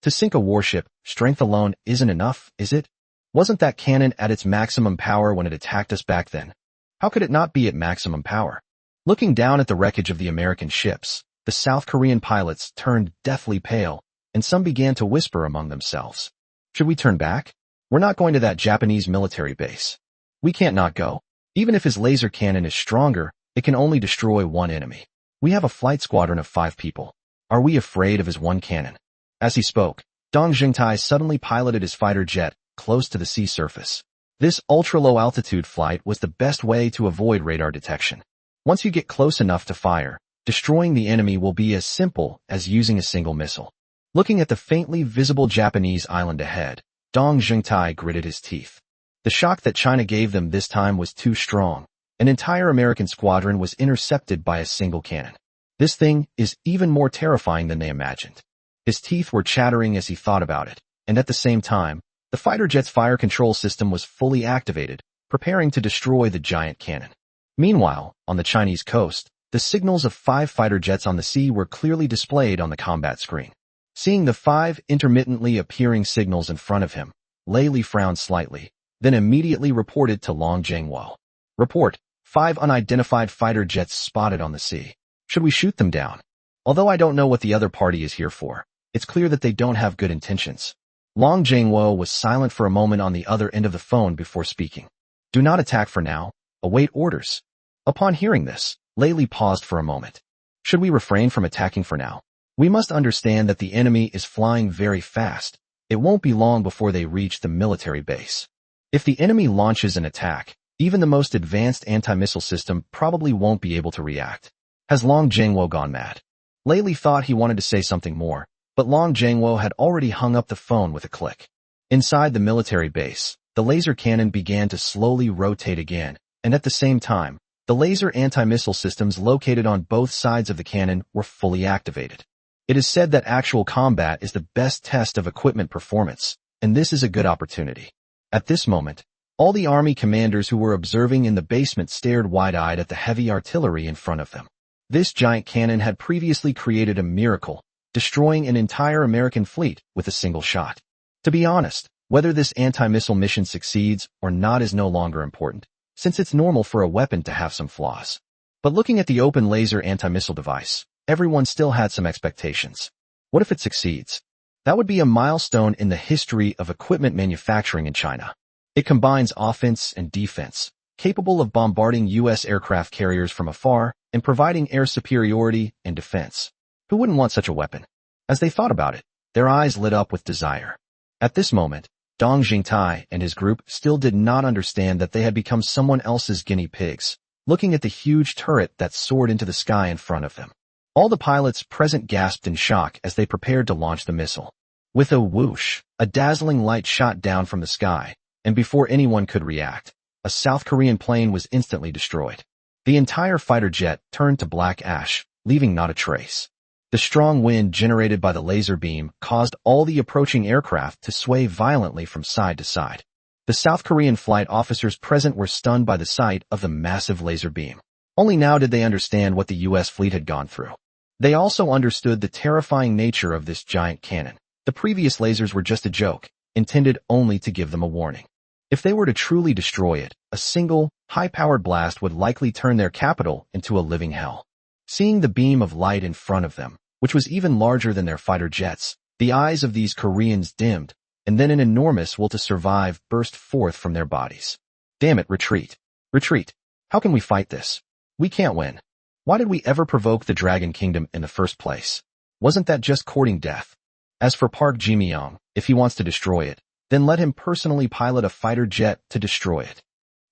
To sink a warship, strength alone isn't enough, is it? Wasn't that cannon at its maximum power when it attacked us back then? How could it not be at maximum power? Looking down at the wreckage of the American ships, the South Korean pilots turned deathly pale, and some began to whisper among themselves. Should we turn back? We're not going to that Japanese military base. We can't not go. Even if his laser cannon is stronger, it can only destroy one enemy. We have a flight squadron of 5 people. Are we afraid of his one cannon? As he spoke, Dong Zhengtai suddenly piloted his fighter jet close to the sea surface. This ultra-low altitude flight was the best way to avoid radar detection. Once you get close enough to fire, destroying the enemy will be as simple as using a single missile. Looking at the faintly visible Japanese island ahead, Dong Zhengtai gritted his teeth. The shock that China gave them this time was too strong. An entire American squadron was intercepted by a single cannon. This thing is even more terrifying than they imagined. His teeth were chattering as he thought about it, and at the same time, the fighter jet's fire control system was fully activated, preparing to destroy the giant cannon. Meanwhile, on the Chinese coast, the signals of 5 fighter jets on the sea were clearly displayed on the combat screen. Seeing the 5 intermittently appearing signals in front of him, Lei Li frowned slightly, then immediately reported to Long Jingwo. Report, 5 unidentified fighter jets spotted on the sea. Should we shoot them down? Although I don't know what the other party is here for, it's clear that they don't have good intentions. Long Jingwo was silent for a moment on the other end of the phone before speaking. Do not attack for now. Await orders. Upon hearing this, Lei Li paused for a moment. Should we refrain from attacking for now? We must understand that the enemy is flying very fast. It won't be long before they reach the military base. If the enemy launches an attack, even the most advanced anti-missile system probably won't be able to react. Has Long Jingwo gone mad? Lei Li thought he wanted to say something more, but Long Jingwo had already hung up the phone with a click. Inside the military base, the laser cannon began to slowly rotate again, and at the same time, the laser anti-missile systems located on both sides of the cannon were fully activated. It is said that actual combat is the best test of equipment performance, and this is a good opportunity. At this moment, all the army commanders who were observing in the basement stared wide-eyed at the heavy artillery in front of them. This giant cannon had previously created a miracle, destroying an entire American fleet with a single shot. To be honest, whether this anti-missile mission succeeds or not is no longer important, since it's normal for a weapon to have some flaws. But looking at the open laser anti-missile device, everyone still had some expectations. What if it succeeds? That would be a milestone in the history of equipment manufacturing in China. It combines offense and defense, capable of bombarding U.S. aircraft carriers from afar and providing air superiority and defense. Who wouldn't want such a weapon? As they thought about it, their eyes lit up with desire. At this moment, Dong Zhengtai and his group still did not understand that they had become someone else's guinea pigs, looking at the huge turret that soared into the sky in front of them. All the pilots present gasped in shock as they prepared to launch the missile. With a whoosh, a dazzling light shot down from the sky, and before anyone could react, a South Korean plane was instantly destroyed. The entire fighter jet turned to black ash, leaving not a trace. The strong wind generated by the laser beam caused all the approaching aircraft to sway violently from side to side. The South Korean flight officers present were stunned by the sight of the massive laser beam. Only now did they understand what the U.S. fleet had gone through. They also understood the terrifying nature of this giant cannon. The previous lasers were just a joke, intended only to give them a warning. If they were to truly destroy it, a single, high-powered blast would likely turn their capital into a living hell. Seeing the beam of light in front of them, which was even larger than their fighter jets, the eyes of these Koreans dimmed, and then an enormous will to survive burst forth from their bodies. Damn it, retreat. Retreat. How can we fight this? We can't win. Why did we ever provoke the Dragon Kingdom in the first place? Wasn't that just courting death? As for Park Ji-myung, if he wants to destroy it, then let him personally pilot a fighter jet to destroy it.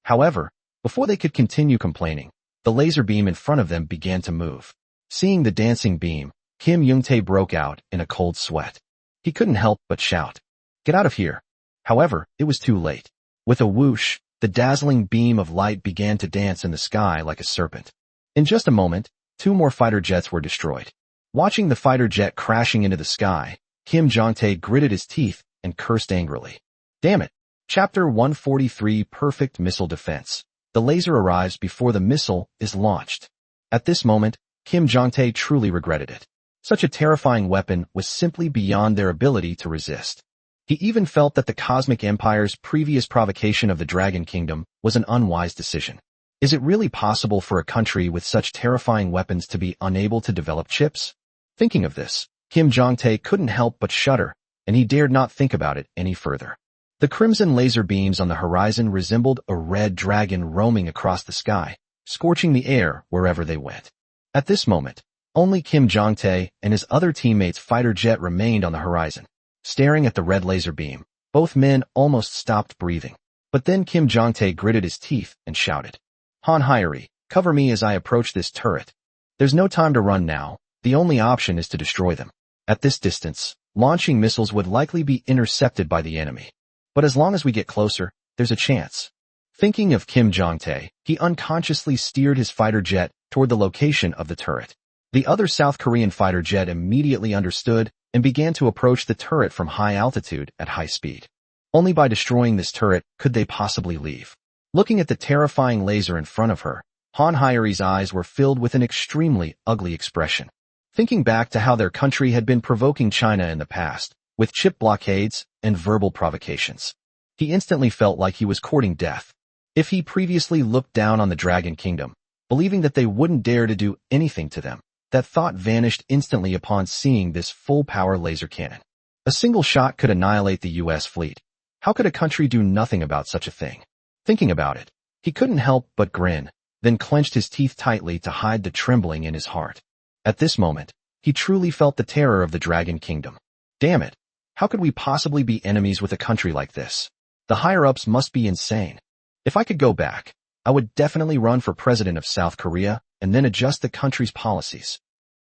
However, before they could continue complaining, the laser beam in front of them began to move. Seeing the dancing beam, Kim Young-tae broke out in a cold sweat. He couldn't help but shout, "Get out of here!" However, it was too late. With a whoosh, the dazzling beam of light began to dance in the sky like a serpent. In just a moment, 2 more fighter jets were destroyed. Watching the fighter jet crashing into the sky, Kim Jong-tae gritted his teeth and cursed angrily. Damn it! Chapter 143 Perfect Missile Defense. The laser arrives before the missile is launched. At this moment, Kim Jong-tae truly regretted it. Such a terrifying weapon was simply beyond their ability to resist. He even felt that the Cosmic Empire's previous provocation of the Dragon Kingdom was an unwise decision. Is it really possible for a country with such terrifying weapons to be unable to develop chips? Thinking of this, Kim Jong-tae couldn't help but shudder, and he dared not think about it any further. The crimson laser beams on the horizon resembled a red dragon roaming across the sky, scorching the air wherever they went. At this moment, only Kim Jong-tae and his other teammates' fighter jet remained on the horizon. Staring at the red laser beam, both men almost stopped breathing. But then Kim Jong-tae gritted his teeth and shouted, "Han Hyori, cover me as I approach this turret. There's no time to run now, the only option is to destroy them." At this distance, launching missiles would likely be intercepted by the enemy. But as long as we get closer, there's a chance. Thinking of Kim Jong-tae, he unconsciously steered his fighter jet toward the location of the turret. The other South Korean fighter jet immediately understood and began to approach the turret from high altitude at high speed. Only by destroying this turret could they possibly leave. Looking at the terrifying laser in front of her, Han Hyori's eyes were filled with an extremely ugly expression. Thinking back to how their country had been provoking China in the past, with chip blockades and verbal provocations, he instantly felt like he was courting death. If he previously looked down on the Dragon Kingdom, believing that they wouldn't dare to do anything to them, that thought vanished instantly upon seeing this full-power laser cannon. A single shot could annihilate the U.S. fleet. How could a country do nothing about such a thing? Thinking about it, he couldn't help but grin, then clenched his teeth tightly to hide the trembling in his heart. At this moment, he truly felt the terror of the Dragon Kingdom. Damn it! How could we possibly be enemies with a country like this? The higher-ups must be insane. If I could go back, I would definitely run for president of South Korea and then adjust the country's policies.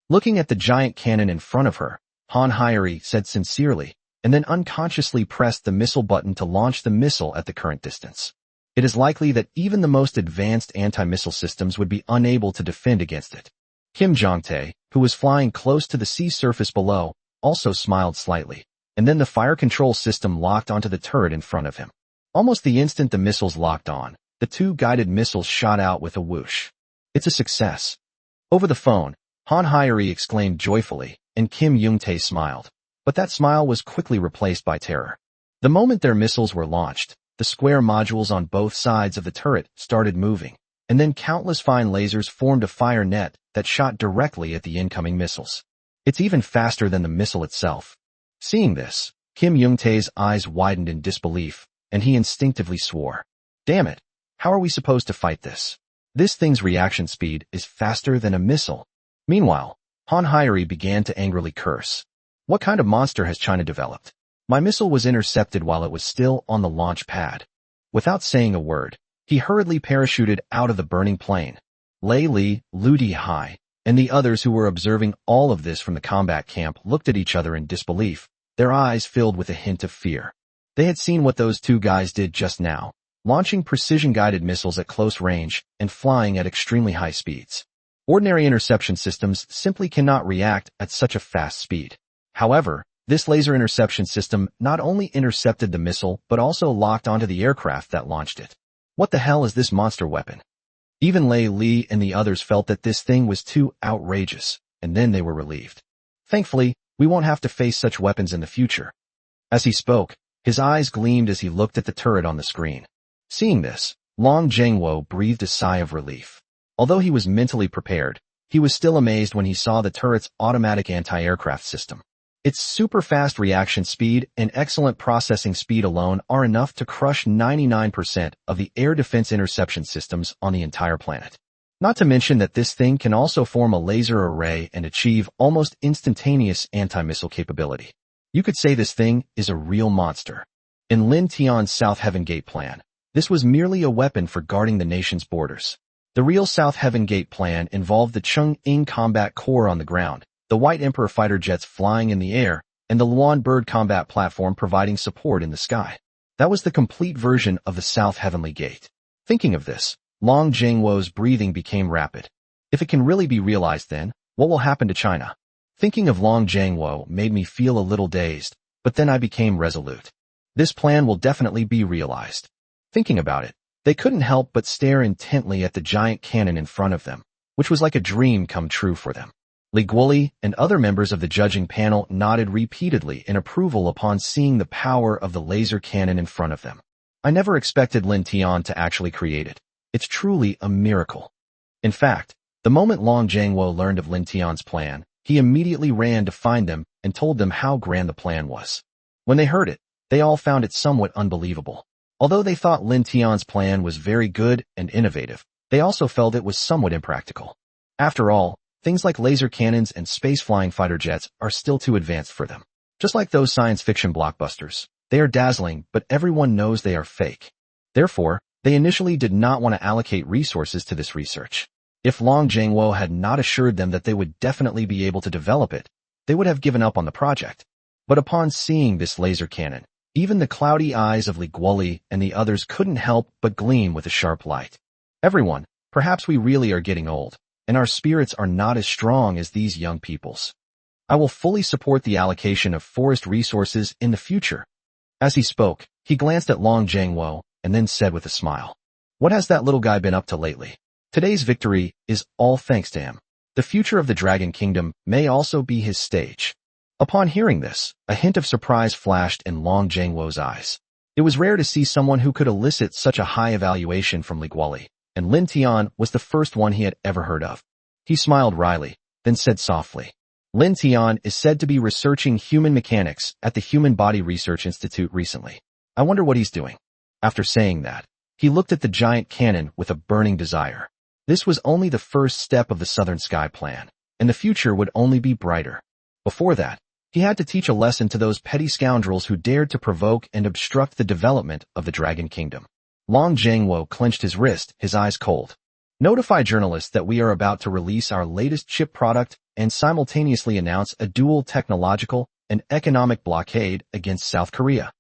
Looking at the giant cannon in front of her, Han Hyori said sincerely, and then unconsciously pressed the missile button to launch the missile at the current distance. It is likely that even the most advanced anti-missile systems would be unable to defend against it. Kim Jong-tae, who was flying close to the sea surface below, also smiled slightly, and then the fire control system locked onto the turret in front of him. Almost the instant the missiles locked on, the 2 guided missiles shot out with a whoosh. It's a success. Over the phone, Han Hyori exclaimed joyfully, and Kim Jong-tae smiled. But that smile was quickly replaced by terror. The moment their missiles were launched, the square modules on both sides of the turret started moving, and then countless fine lasers formed a fire net that shot directly at the incoming missiles. It's even faster than the missile itself. Seeing this, Kim Jong-tae's eyes widened in disbelief, and he instinctively swore. Damn it! How are we supposed to fight this? This thing's reaction speed is faster than a missile. Meanwhile, Han Hyori began to angrily curse. What kind of monster has China developed? My missile was intercepted while it was still on the launch pad. Without saying a word, he hurriedly parachuted out of the burning plane. Lei Li, Liu Dihai, and the others who were observing all of this from the combat camp looked at each other in disbelief, their eyes filled with a hint of fear. They had seen what those 2 guys did just now, launching precision-guided missiles at close range and flying at extremely high speeds. Ordinary interception systems simply cannot react at such a fast speed. However, this laser interception system not only intercepted the missile but also locked onto the aircraft that launched it. What the hell is this monster weapon? Even Lei Li and the others felt that this thing was too outrageous, and then they were relieved. Thankfully, we won't have to face such weapons in the future. As he spoke, his eyes gleamed as he looked at the turret on the screen. Seeing this, Long Zhengwo breathed a sigh of relief. Although he was mentally prepared, he was still amazed when he saw the turret's automatic anti-aircraft system. Its super-fast reaction speed and excellent processing speed alone are enough to crush 99% of the air defense interception systems on the entire planet. Not to mention that this thing can also form a laser array and achieve almost instantaneous anti-missile capability. You could say this thing is a real monster. In Lin Tian's South Heaven Gate plan, this was merely a weapon for guarding the nation's borders. The real South Heaven Gate plan involved the Cheng-Ing Combat Corps on the ground, the White Emperor fighter jets flying in the air, and the Luan Bird combat platform providing support in the sky. That was the complete version of the South Heavenly Gate. Thinking of this, Long Zhengwo's breathing became rapid. If it can really be realized then, what will happen to China? Thinking of Long Zhengwo made me feel a little dazed, but then I became resolute. This plan will definitely be realized. Thinking about it, they couldn't help but stare intently at the giant cannon in front of them, which was like a dream come true for them. Li Guoli and other members of the judging panel nodded repeatedly in approval upon seeing the power of the laser cannon in front of them. I never expected Lin Tian to actually create it. It's truly a miracle. In fact, the moment Long Zhengwo learned of Lin Tian's plan, he immediately ran to find them and told them how grand the plan was. When they heard it, they all found it somewhat unbelievable. Although they thought Lin Tian's plan was very good and innovative, they also felt it was somewhat impractical. After all, things like laser cannons and space-flying fighter jets are still too advanced for them. Just like those science fiction blockbusters, they are dazzling, but everyone knows they are fake. Therefore, they initially did not want to allocate resources to this research. If Long Zhengwo had not assured them that they would definitely be able to develop it, they would have given up on the project. But upon seeing this laser cannon, even the cloudy eyes of Li Guoli and the others couldn't help but gleam with a sharp light. Everyone, perhaps we really are getting old, and our spirits are not as strong as these young people's. I will fully support the allocation of forest resources in the future. As he spoke, he glanced at Long Zhengwo and then said with a smile, "What has that little guy been up to lately? Today's victory is all thanks to him. The future of the Dragon Kingdom may also be his stage." Upon hearing this, a hint of surprise flashed in Long Zhengwo's eyes. It was rare to see someone who could elicit such a high evaluation from Li Guoli, and Lin Tian was the first one he had ever heard of. He smiled wryly, then said softly, "Lin Tian is said to be researching human mechanics at the Human Body Research Institute recently. I wonder what he's doing." After saying that, he looked at the giant cannon with a burning desire. This was only the first step of the Southern Sky plan, and the future would only be brighter. Before that, he had to teach a lesson to those petty scoundrels who dared to provoke and obstruct the development of the Dragon Kingdom. Long Zhengwo clenched his wrist, his eyes cold. "Notify journalists that we are about to release our latest chip product and simultaneously announce a dual technological and economic blockade against South Korea."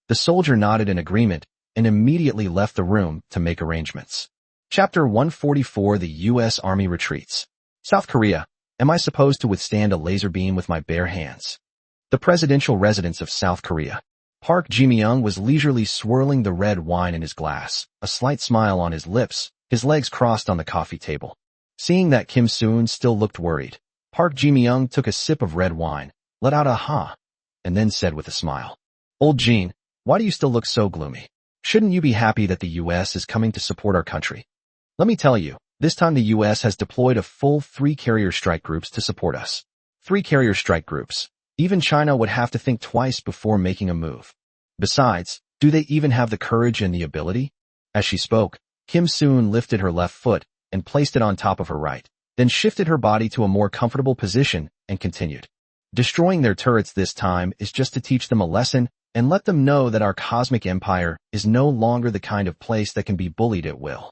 The soldier nodded in agreement and immediately left the room to make arrangements. Chapter 144: The U.S. Army Retreats. South Korea. Am I supposed to withstand a laser beam with my bare hands? The presidential residence of South Korea. Park Ji-myung was leisurely swirling the red wine in his glass, a slight smile on his lips, his legs crossed on the coffee table. Seeing that Kim Soon still looked worried, Park Ji-myung took a sip of red wine, let out a "ha," and then said with a smile, "Old Jean, why do you still look so gloomy? Shouldn't you be happy that the U.S. is coming to support our country? Let me tell you, this time the U.S. has deployed a full 3 carrier strike groups to support us. 3 carrier strike groups. Even China would have to think twice before making a move. Besides, do they even have the courage and the ability?" As she spoke, Kim Soon lifted her left foot and placed it on top of her right, then shifted her body to a more comfortable position and continued. "Destroying their turrets this time is just to teach them a lesson and let them know that our cosmic empire is no longer the kind of place that can be bullied at will."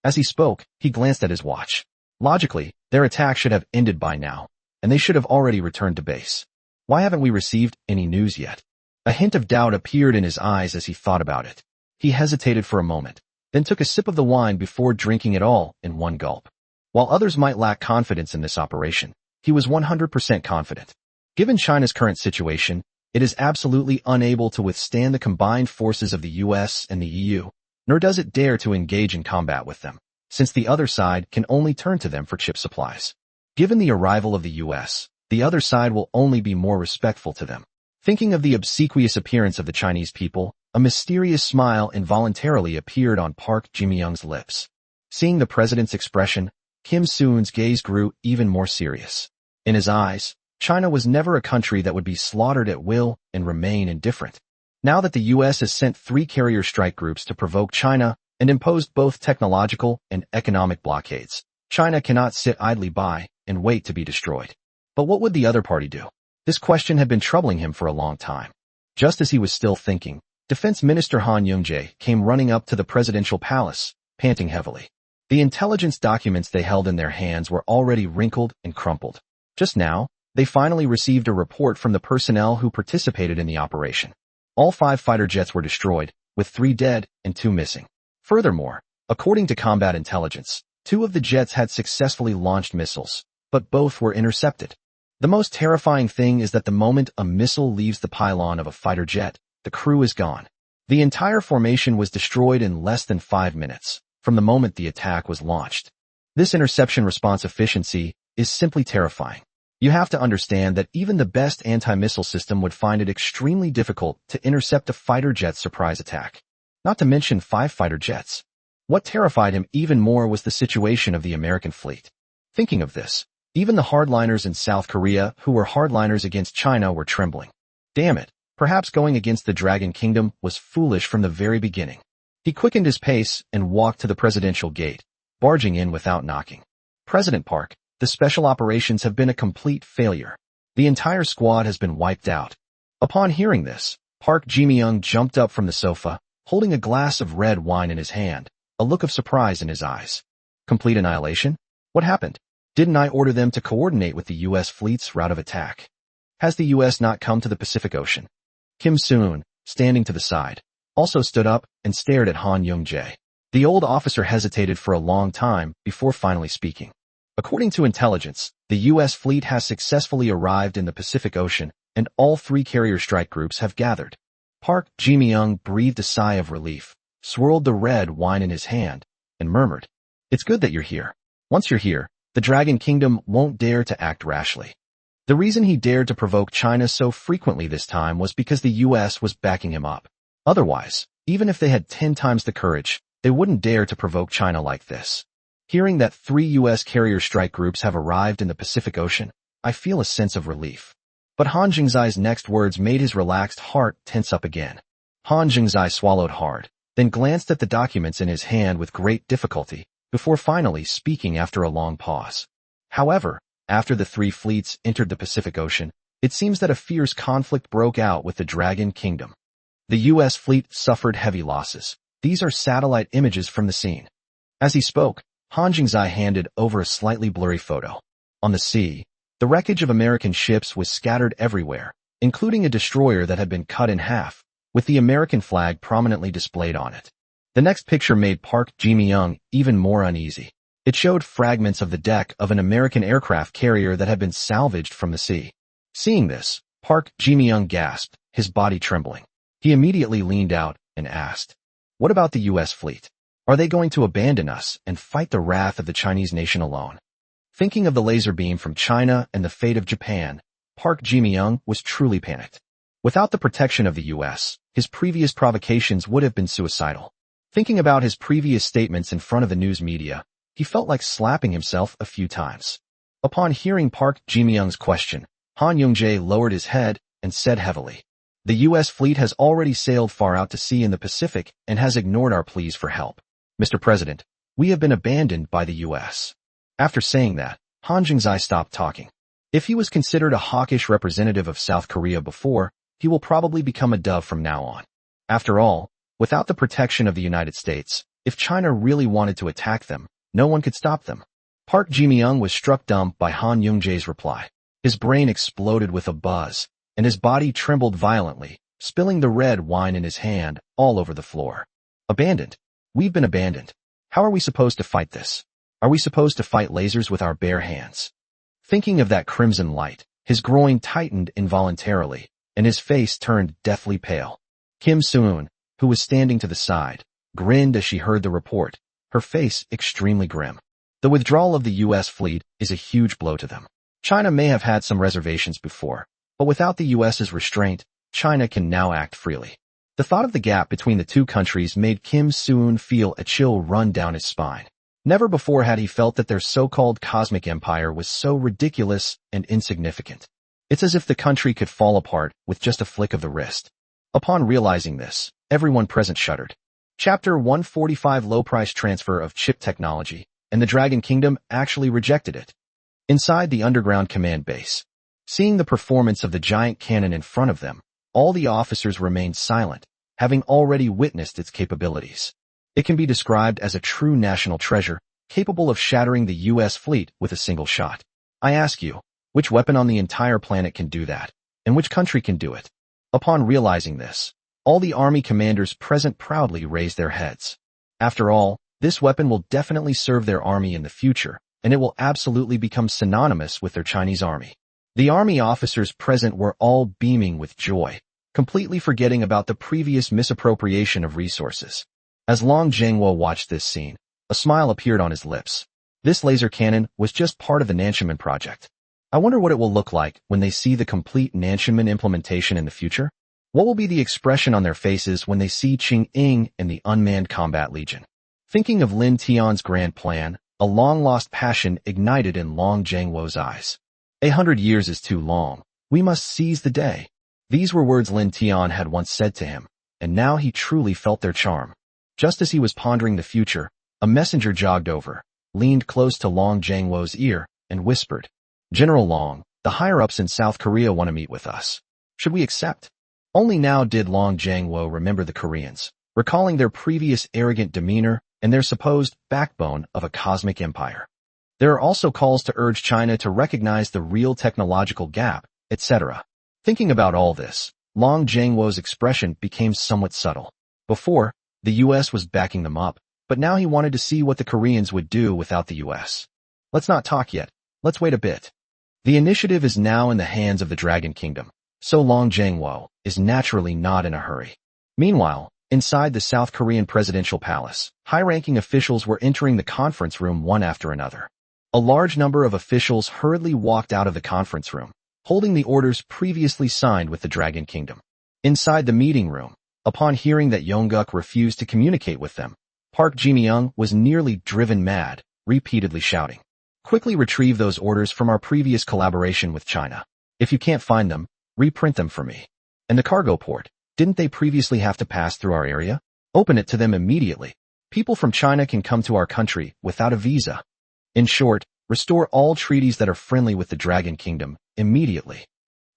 As he spoke, he glanced at his watch. Logically, their attack should have ended by now, and they should have already returned to base. Why haven't we received any news yet? A hint of doubt appeared in his eyes as he thought about it. He hesitated for a moment, then took a sip of the wine before drinking it all in one gulp. While others might lack confidence in this operation, he was 100% confident. Given China's current situation, it is absolutely unable to withstand the combined forces of the US and the EU, nor does it dare to engage in combat with them, since the other side can only turn to them for chip supplies. Given the arrival of the US, the other side will only be more respectful to them. Thinking of the obsequious appearance of the Chinese people, a mysterious smile involuntarily appeared on Park Ji-myung's lips. Seeing the president's expression, Kim Soon's gaze grew even more serious. In his eyes, China was never a country that would be slaughtered at will and remain indifferent. Now that the U.S. has sent 3 carrier strike groups to provoke China and imposed both technological and economic blockades, China cannot sit idly by and wait to be destroyed. But what would the other party do? This question had been troubling him for a long time. Just as he was still thinking, Defense Minister Han Young-jae came running up to the presidential palace, panting heavily. The intelligence documents they held in their hands were already wrinkled and crumpled. Just now, they finally received a report from the personnel who participated in the operation. All 5 fighter jets were destroyed, with 3 dead and 2 missing. Furthermore, according to combat intelligence, 2 of the jets had successfully launched missiles, but both were intercepted. The most terrifying thing is that the moment a missile leaves the pylon of a fighter jet, the crew is gone. The entire formation was destroyed in less than 5 minutes from the moment the attack was launched. This interception response efficiency is simply terrifying. You have to understand that even the best anti-missile system would find it extremely difficult to intercept a fighter jet's surprise attack, not to mention 5 fighter jets. What terrified him even more was the situation of the American fleet. Thinking of this, even the hardliners in South Korea who were hardliners against China were trembling. Damn it, perhaps going against the Dragon Kingdom was foolish from the very beginning. He quickened his pace and walked to the presidential gate, barging in without knocking. President Park, the special operations have been a complete failure. The entire squad has been wiped out. Upon hearing this, Park Ji-myung jumped up from the sofa, holding a glass of red wine in his hand, a look of surprise in his eyes. Complete annihilation? What happened? Didn't I order them to coordinate with the U.S. fleet's route of attack? Has the U.S. not come to the Pacific Ocean? Kim Soon, standing to the side, also stood up and stared at Han Young-jae. The old officer hesitated for a long time before finally speaking. According to intelligence, the U.S. fleet has successfully arrived in the Pacific Ocean, and all 3 carrier strike groups have gathered. Park Ji-myung breathed a sigh of relief, swirled the red wine in his hand, and murmured, "It's good that you're here. Once you're here, the Dragon Kingdom won't dare to act rashly." The reason he dared to provoke China so frequently this time was because the U.S. was backing him up. Otherwise, even if they had 10 times the courage, they wouldn't dare to provoke China like this. Hearing that 3 U.S. carrier strike groups have arrived in the Pacific Ocean, I feel a sense of relief. But Han Jingzai's next words made his relaxed heart tense up again. Han Jingzai swallowed hard, then glanced at the documents in his hand with great difficulty, before finally speaking after a long pause. However, after the 3 fleets entered the Pacific Ocean, it seems that a fierce conflict broke out with the Dragon Kingdom. The U.S. fleet suffered heavy losses. These are satellite images from the scene. As he spoke, Han Jingzai handed over a slightly blurry photo. On the sea, the wreckage of American ships was scattered everywhere, including a destroyer that had been cut in half, with the American flag prominently displayed on it. The next picture made Park Ji-myung even more uneasy. It showed fragments of the deck of an American aircraft carrier that had been salvaged from the sea. Seeing this, Park Ji-myung gasped, his body trembling. He immediately leaned out and asked, "What about the U.S. fleet? Are they going to abandon us and fight the wrath of the Chinese nation alone?" Thinking of the laser beam from China and the fate of Japan, Park Ji-myung was truly panicked. Without the protection of the U.S., his previous provocations would have been suicidal. Thinking about his previous statements in front of the news media, he felt like slapping himself a few times. Upon hearing Park Ji-myung's question, Han Young-jae lowered his head and said heavily, "The U.S. fleet has already sailed far out to sea in the Pacific and has ignored our pleas for help. Mr. President, we have been abandoned by the U.S." After saying that, Han Jingzai stopped talking. If he was considered a hawkish representative of South Korea before, he will probably become a dove from now on. After all, without the protection of the United States, if China really wanted to attack them, no one could stop them. Park Ji-myung was struck dumb by Han Young-jae's reply. His brain exploded with a buzz, and his body trembled violently, spilling the red wine in his hand all over the floor. Abandoned? We've been abandoned. How are we supposed to fight this? Are we supposed to fight lasers with our bare hands? Thinking of that crimson light, his groin tightened involuntarily, and his face turned deathly pale. Kim Soon, who was standing to the side, grinned as she heard the report, her face extremely grim. The withdrawal of the U.S. fleet is a huge blow to them. China may have had some reservations before, but without the U.S.'s restraint, China can now act freely. The thought of the gap between the 2 countries made Kim Soon feel a chill run down his spine. Never before had he felt that their so-called cosmic empire was so ridiculous and insignificant. It's as if the country could fall apart with just a flick of the wrist. Upon realizing this, everyone present shuddered. Chapter 145 Low Price Transfer of Chip Technology, and the Dragon Kingdom actually rejected it. Inside the underground command base, seeing the performance of the giant cannon in front of them, all the officers remained silent, having already witnessed its capabilities. It can be described as a true national treasure, capable of shattering the U.S. fleet with a single shot. I ask you, which weapon on the entire planet can do that, and which country can do it? Upon realizing this, All the army commanders present proudly raised their heads. After all, this weapon will definitely serve their army in the future, and it will absolutely become synonymous with their Chinese army. The army officers present were all beaming with joy, completely forgetting about the previous misappropriation of resources. As Long Zhengguo watched this scene, a smile appeared on his lips. This laser cannon was just part of the Nanxinmen project. I wonder what it will look like when they see the complete Nanxinmen implementation in the future? What will be the expression on their faces when they see Qing Ying and the unmanned combat legion? Thinking of Lin Tian's grand plan, a long-lost passion ignited in Long Zhengguo's eyes. 100 years is too long. We must seize the day. These were words Lin Tian had once said to him, and now he truly felt their charm. Just as he was pondering the future, a messenger jogged over, leaned close to Long Zhengguo's ear, and whispered, "General Long, the higher-ups in South Korea want to meet with us. Should we accept?" Only now did Long Zhengguo remember the Koreans, recalling their previous arrogant demeanor and their supposed backbone of a cosmic empire. There are also calls to urge China to recognize the real technological gap, etc. Thinking about all this, Long Zhengguo's expression became somewhat subtle. Before, the U.S. was backing them up, but now he wanted to see what the Koreans would do without the U.S. Let's not talk yet. Let's wait a bit. The initiative is now in the hands of the Dragon Kingdom, so Long Zhengguo is naturally not in a hurry. Meanwhile, inside the South Korean presidential palace, high-ranking officials were entering the conference room one after another. A large number of officials hurriedly walked out of the conference room, holding the orders previously signed with the Dragon Kingdom. Inside the meeting room, upon hearing that Yongguk refused to communicate with them, Park Ji-myung was nearly driven mad, repeatedly shouting, "Quickly retrieve those orders from our previous collaboration with China. If you can't find them, reprint them for me. And the cargo port, didn't they previously have to pass through our area? Open it to them immediately. People from China can come to our country without a visa. In short, restore all treaties that are friendly with the Dragon Kingdom immediately."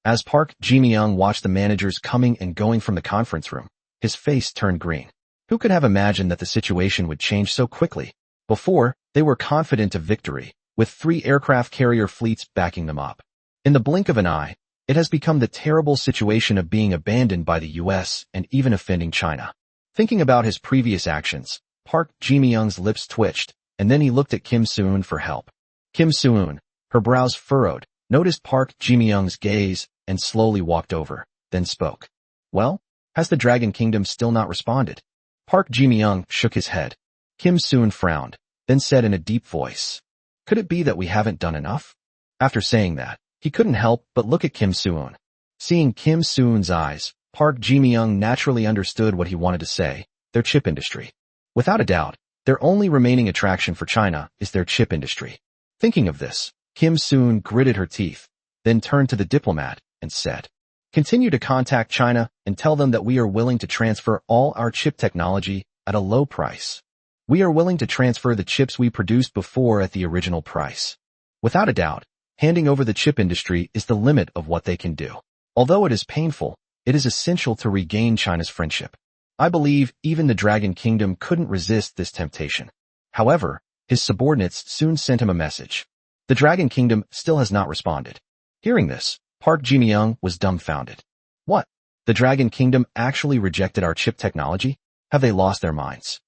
As Park Ji-myung watched the managers coming and going from the conference room, his face turned green. Who could have imagined that the situation would change so quickly? Before, they were confident of victory, with 3 aircraft carrier fleets backing them up. In the blink of an eye, it has become the terrible situation of being abandoned by the U.S. and even offending China. Thinking about his previous actions, Park Ji-myung's lips twitched, and then he looked at Kim Soo-eun for help. Kim Soo-eun, her brows furrowed, noticed Park Ji-myung's gaze and slowly walked over, then spoke. "Well, has the Dragon Kingdom still not responded?" Park Ji-myung shook his head. Kim Soo-eun frowned, then said in a deep voice, "Could it be that we haven't done enough?" After saying that, he couldn't help but look at Kim Soo-eun. Seeing Kim Soo-eun's eyes, Park Ji-myung naturally understood what he wanted to say, their chip industry. Without a doubt, their only remaining attraction for China is their chip industry. Thinking of this, Kim Soo-eun gritted her teeth, then turned to the diplomat and said, "Continue to contact China and tell them that we are willing to transfer all our chip technology at a low price. We are willing to transfer the chips we produced before at the original price." Without a doubt, handing over the chip industry is the limit of what they can do. Although it is painful, it is essential to regain China's friendship. I believe even the Dragon Kingdom couldn't resist this temptation. However, his subordinates soon sent him a message. The Dragon Kingdom still has not responded. Hearing this, Park Ji-myung was dumbfounded. What? The Dragon Kingdom actually rejected our chip technology? Have they lost their minds?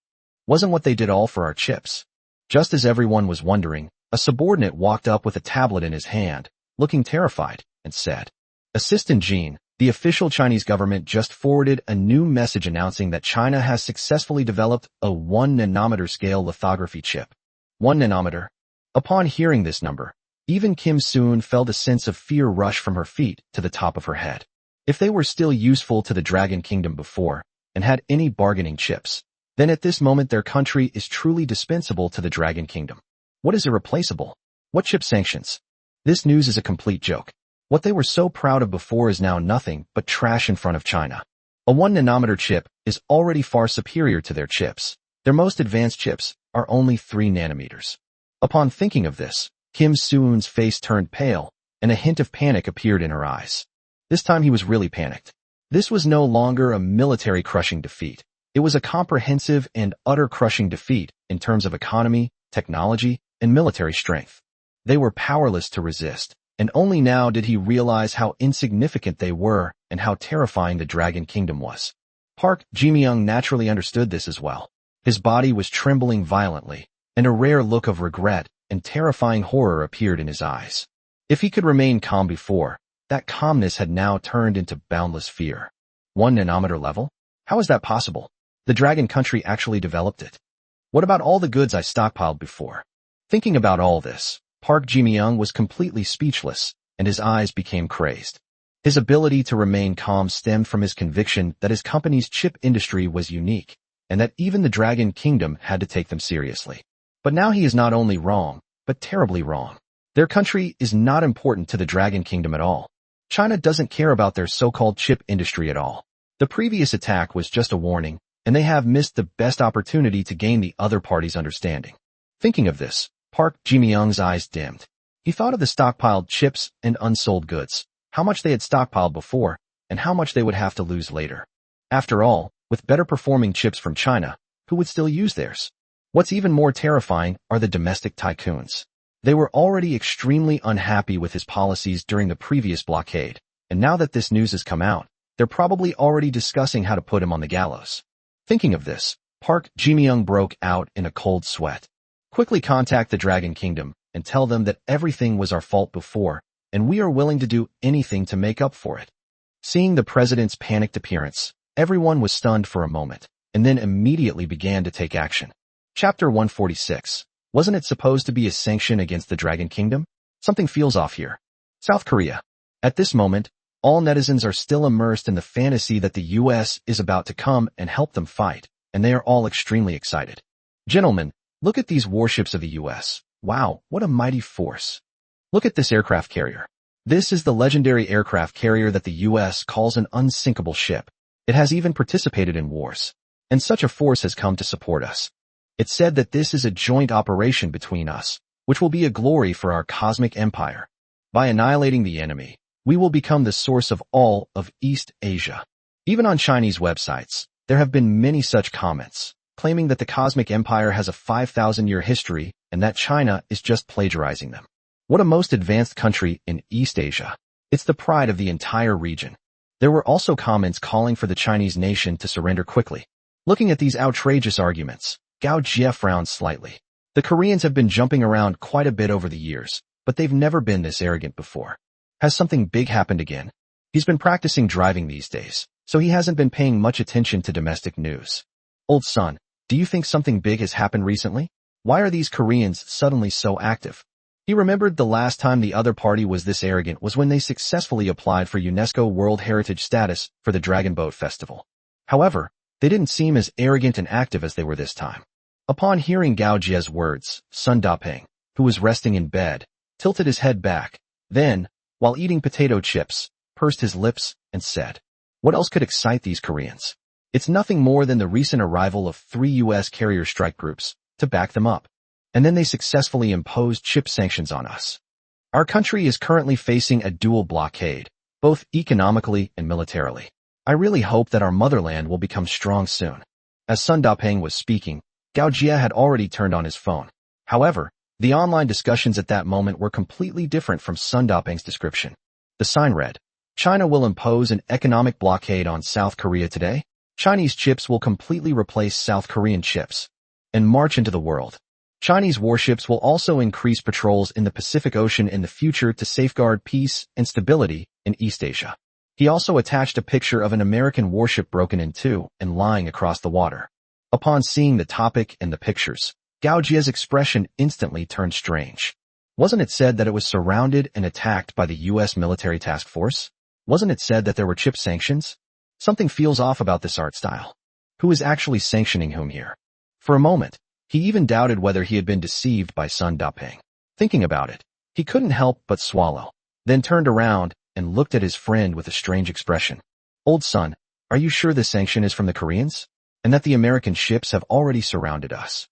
Wasn't what they did all for our chips? Just as everyone was wondering, a subordinate walked up with a tablet in his hand, looking terrified, and said, "Assistant Jean, the official Chinese government just forwarded a new message announcing that China has successfully developed a 1-nanometer scale lithography chip." 1 nanometer. Upon hearing this number, even Kim Soo-eun felt a sense of fear rush from her feet to the top of her head. If they were still useful to the Dragon Kingdom before, and had any bargaining chips, then at this moment their country is truly dispensable to the Dragon Kingdom. What is irreplaceable? What chip sanctions? This news is a complete joke. What they were so proud of before is now nothing but trash in front of China. A 1-nanometer chip is already far superior to their chips. Their most advanced chips are only 3 nanometers. Upon thinking of this, Kim Soo-eun's face turned pale, and a hint of panic appeared in her eyes. This time he was really panicked. This was no longer a military crushing defeat. It was a comprehensive and utter crushing defeat in terms of economy, technology, and military strength. They were powerless to resist, and only now did he realize how insignificant they were and how terrifying the Dragon Kingdom was. Park Ji-myung naturally understood this as well. His body was trembling violently, and a rare look of regret and terrifying horror appeared in his eyes. If he could remain calm before, that calmness had now turned into boundless fear. 1 nanometer level? How is that possible? The Dragon Country actually developed it. What about all the goods I stockpiled before? Thinking about all this, Park Ji-myung was completely speechless, and his eyes became crazed. His ability to remain calm stemmed from his conviction that his company's chip industry was unique, and that even the Dragon Kingdom had to take them seriously. But now he is not only wrong, but terribly wrong. Their country is not important to the Dragon Kingdom at all. China doesn't care about their so-called chip industry at all. The previous attack was just a warning, and they have missed the best opportunity to gain the other party's understanding. Thinking of this, Park Ji-myung's eyes dimmed. He thought of the stockpiled chips and unsold goods, how much they had stockpiled before, and how much they would have to lose later. After all, with better performing chips from China, who would still use theirs? What's even more terrifying are the domestic tycoons. They were already extremely unhappy with his policies during the previous blockade, and now that this news has come out, they're probably already discussing how to put him on the gallows. Thinking of this, Park Ji-myung broke out in a cold sweat. Quickly contact the Dragon Kingdom and tell them that everything was our fault before, and we are willing to do anything to make up for it. Seeing the president's panicked appearance, everyone was stunned for a moment, and then immediately began to take action. Chapter 146. Wasn't it supposed to be a sanction against the Dragon Kingdom? Something feels off here. South Korea. At this moment, all netizens are still immersed in the fantasy that the US is about to come and help them fight, and they are all extremely excited. Gentlemen, look at these warships of the US. Wow, what a mighty force. Look at this aircraft carrier. This is the legendary aircraft carrier that the US calls an unsinkable ship. It has even participated in wars. And such a force has come to support us. It's said that this is a joint operation between us, which will be a glory for our cosmic empire. By annihilating the enemy, we will become the source of all of East Asia. Even on Chinese websites, there have been many such comments, claiming that the cosmic empire has a 5,000-year history and that China is just plagiarizing them. What a most advanced country in East Asia. It's the pride of the entire region. There were also comments calling for the Chinese nation to surrender quickly. Looking at these outrageous arguments, Gao Jie frowned slightly. The Koreans have been jumping around quite a bit over the years, but they've never been this arrogant before. Has something big happened again? He's been practicing driving these days, so he hasn't been paying much attention to domestic news. Old son, do you think something big has happened recently? Why are these Koreans suddenly so active? He remembered the last time the other party was this arrogant was when they successfully applied for UNESCO World Heritage status for the Dragon Boat Festival. However, they didn't seem as arrogant and active as they were this time. Upon hearing Gao Jie's words, Sun Daping, who was resting in bed, tilted his head back, then, while eating potato chips, pursed his lips and said, "What else could excite these Koreans? It's nothing more than the recent arrival of 3 U.S. carrier strike groups to back them up. And then they successfully imposed chip sanctions on us. Our country is currently facing a dual blockade, both economically and militarily. I really hope that our motherland will become strong soon." As Sun Daping was speaking, Gao Jie had already turned on his phone. However, the online discussions at that moment were completely different from Sun Daping's description. The sign read, "China will impose an economic blockade on South Korea today. Chinese chips will completely replace South Korean chips and march into the world. Chinese warships will also increase patrols in the Pacific Ocean in the future to safeguard peace and stability in East Asia." He also attached a picture of an American warship broken in two and lying across the water. Upon seeing the topic and the pictures, Gao Jie's expression instantly turned strange. Wasn't it said that it was surrounded and attacked by the U.S. military task force? Wasn't it said that there were chip sanctions? Something feels off about this art style. Who is actually sanctioning whom here? For a moment, he even doubted whether he had been deceived by Sun Daping. Thinking about it, he couldn't help but swallow, then turned around and looked at his friend with a strange expression. "Old son, are you sure this sanction is from the Koreans? And that the American ships have already surrounded us?"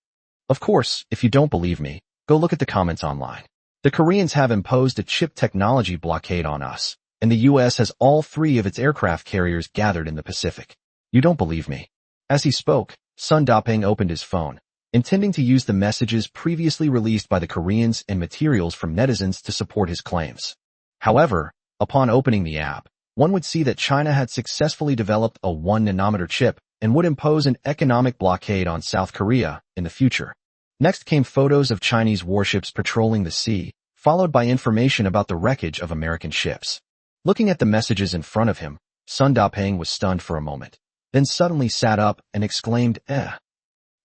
Of course, if you don't believe me, go look at the comments online. The Koreans have imposed a chip technology blockade on us, and the U.S. has all 3 of its aircraft carriers gathered in the Pacific. You don't believe me? As he spoke, Sun Daping opened his phone, intending to use the messages previously released by the Koreans and materials from netizens to support his claims. However, upon opening the app, one would see that China had successfully developed a 1-nanometer chip and would impose an economic blockade on South Korea in the future. Next came photos of Chinese warships patrolling the sea, followed by information about the wreckage of American ships. Looking at the messages in front of him, Sun Daping was stunned for a moment, then suddenly sat up and exclaimed, "Eh."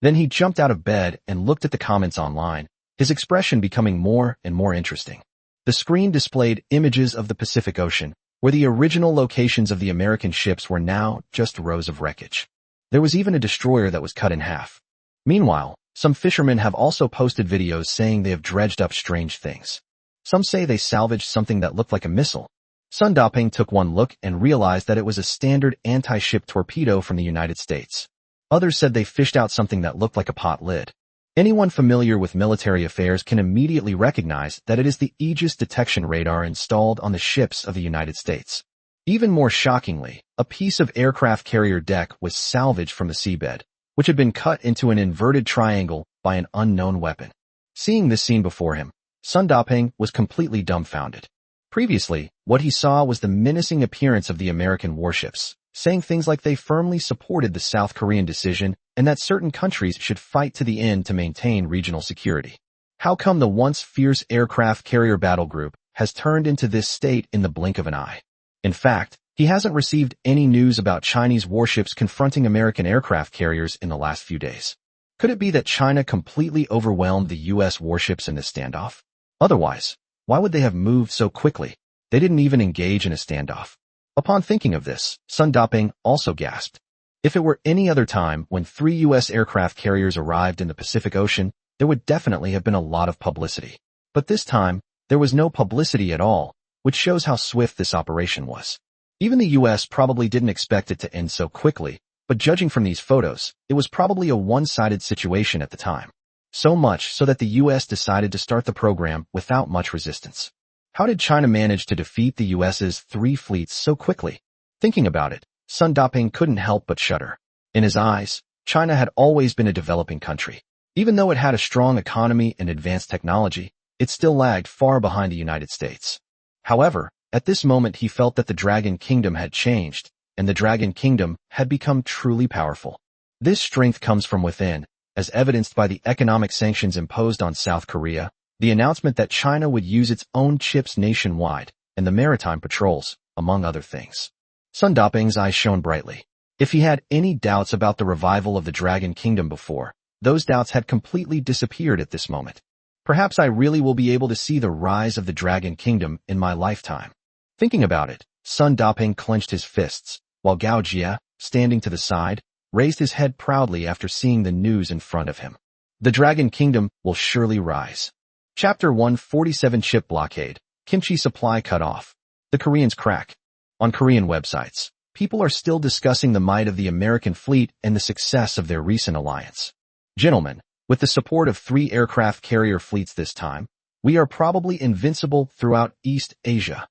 Then he jumped out of bed and looked at the comments online, his expression becoming more and more interesting. The screen displayed images of the Pacific Ocean, where the original locations of the American ships were now just rows of wreckage. There was even a destroyer that was cut in half. Meanwhile, some fishermen have also posted videos saying they have dredged up strange things. Some say they salvaged something that looked like a missile. Sun Daping took one look and realized that it was a standard anti-ship torpedo from the United States. Others said they fished out something that looked like a pot lid. Anyone familiar with military affairs can immediately recognize that it is the Aegis detection radar installed on the ships of the United States. Even more shockingly, a piece of aircraft carrier deck was salvaged from the seabed, which had been cut into an inverted triangle by an unknown weapon. Seeing this scene before him, Sun Daping was completely dumbfounded. Previously, what he saw was the menacing appearance of the American warships, saying things like they firmly supported the South Korean decision and that certain countries should fight to the end to maintain regional security. How come the once fierce aircraft carrier battle group has turned into this state in the blink of an eye? In fact, he hasn't received any news about Chinese warships confronting American aircraft carriers in the last few days. Could it be that China completely overwhelmed the U.S. warships in this standoff? Otherwise, why would they have moved so quickly? They didn't even engage in a standoff. Upon thinking of this, Sun Daping also gasped. If it were any other time when 3 U.S. aircraft carriers arrived in the Pacific Ocean, there would definitely have been a lot of publicity. But this time, there was no publicity at all, which shows how swift this operation was. Even the U.S. probably didn't expect it to end so quickly, but judging from these photos, it was probably a one-sided situation at the time. So much so that the U.S. decided to start the program without much resistance. How did China manage to defeat the U.S.'s 3 fleets so quickly? Thinking about it, Sun Daping couldn't help but shudder. In his eyes, China had always been a developing country. Even though it had a strong economy and advanced technology, it still lagged far behind the United States. However, at this moment he felt that the Dragon Kingdom had changed, and the Dragon Kingdom had become truly powerful. This strength comes from within, as evidenced by the economic sanctions imposed on South Korea, the announcement that China would use its own chips nationwide, and the maritime patrols, among other things. Sun Daping's eyes shone brightly. If he had any doubts about the revival of the Dragon Kingdom before, those doubts had completely disappeared at this moment. Perhaps I really will be able to see the rise of the Dragon Kingdom in my lifetime. Thinking about it, Sun Daping clenched his fists, while Gao Jie, standing to the side, raised his head proudly after seeing the news in front of him. The Dragon Kingdom will surely rise. Chapter 147 Ship Blockade, Kimchi Supply Cut Off. The Koreans crack. On Korean websites, people are still discussing the might of the American fleet and the success of their recent alliance. Gentlemen, with the support of 3 aircraft carrier fleets this time, we are probably invincible throughout East Asia.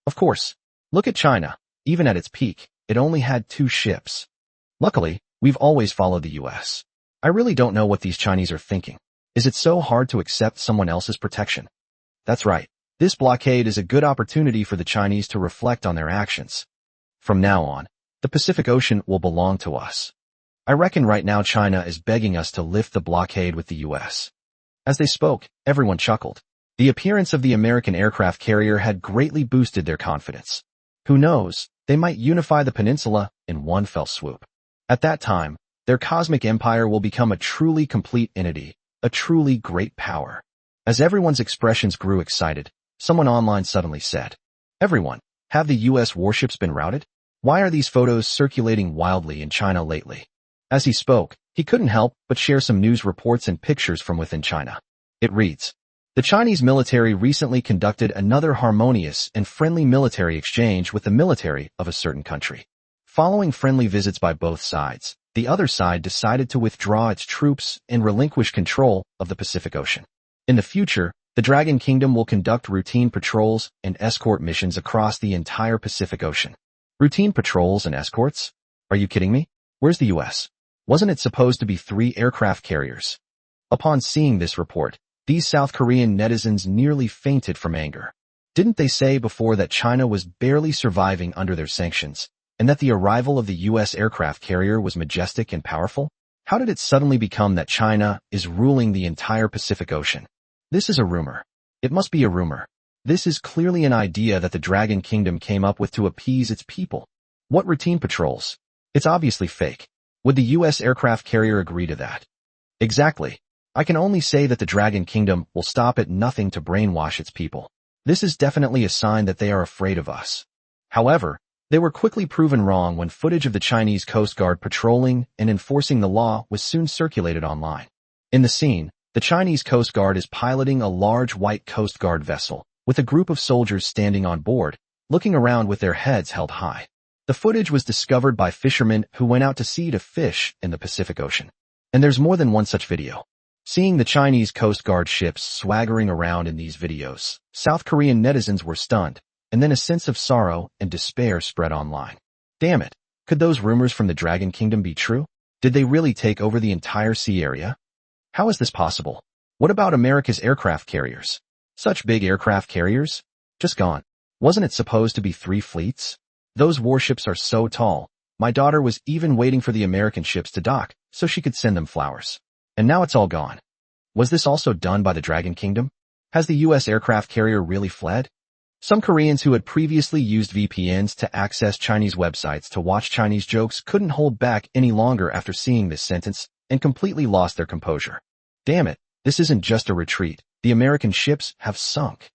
Of course, look at China. Even at its peak, it only had 2 ships. Luckily, we've always followed the U.S. I really don't know what these Chinese are thinking. Is it so hard to accept someone else's protection? That's right. This blockade is a good opportunity for the Chinese to reflect on their actions. From now on, the Pacific Ocean will belong to us. I reckon right now China is begging us to lift the blockade with the U.S. As they spoke, everyone chuckled. The appearance of the American aircraft carrier had greatly boosted their confidence. Who knows, they might unify the peninsula in one fell swoop. At that time, their cosmic empire will become a truly complete entity, a truly great power. As everyone's expressions grew excited, someone online suddenly said, "Everyone, have the U.S. warships been routed? Why are these photos circulating wildly in China lately?" As he spoke, he couldn't help but share some news reports and pictures from within China. It reads, "The Chinese military recently conducted another harmonious and friendly military exchange with the military of a certain country. Following friendly visits by both sides, the other side decided to withdraw its troops and relinquish control of the Pacific Ocean. In the future, the Dragon Kingdom will conduct routine patrols and escort missions across the entire Pacific Ocean." Routine patrols and escorts? Are you kidding me? Where's the U.S.? Wasn't it supposed to be 3 aircraft carriers? Upon seeing this report, these South Korean netizens nearly fainted from anger. Didn't they say before that China was barely surviving under their sanctions, and that the arrival of the U.S. aircraft carrier was majestic and powerful? How did it suddenly become that China is ruling the entire Pacific Ocean? This is a rumor. It must be a rumor. This is clearly an idea that the Dragon Kingdom came up with to appease its people. What routine patrols? It's obviously fake. Would the U.S. aircraft carrier agree to that? Exactly. I can only say that the Dragon Kingdom will stop at nothing to brainwash its people. This is definitely a sign that they are afraid of us. However, they were quickly proven wrong when footage of the Chinese Coast Guard patrolling and enforcing the law was soon circulated online. In the scene, the Chinese Coast Guard is piloting a large white Coast Guard vessel, with a group of soldiers standing on board, looking around with their heads held high. The footage was discovered by fishermen who went out to sea to fish in the Pacific Ocean. And there's more than one such video. Seeing the Chinese Coast Guard ships swaggering around in these videos, South Korean netizens were stunned, and then a sense of sorrow and despair spread online. Damn it, could those rumors from the Dragon Kingdom be true? Did they really take over the entire sea area? How is this possible? What about America's aircraft carriers? Such big aircraft carriers? Just gone. Wasn't it supposed to be 3 fleets? Those warships are so tall. My daughter was even waiting for the American ships to dock so she could send them flowers. And now it's all gone. Was this also done by the Dragon Kingdom? Has the U.S. aircraft carrier really fled? Some Koreans who had previously used VPNs to access Chinese websites to watch Chinese jokes couldn't hold back any longer after seeing this sentence and completely lost their composure. Damn it, this isn't just a retreat. The American ships have sunk.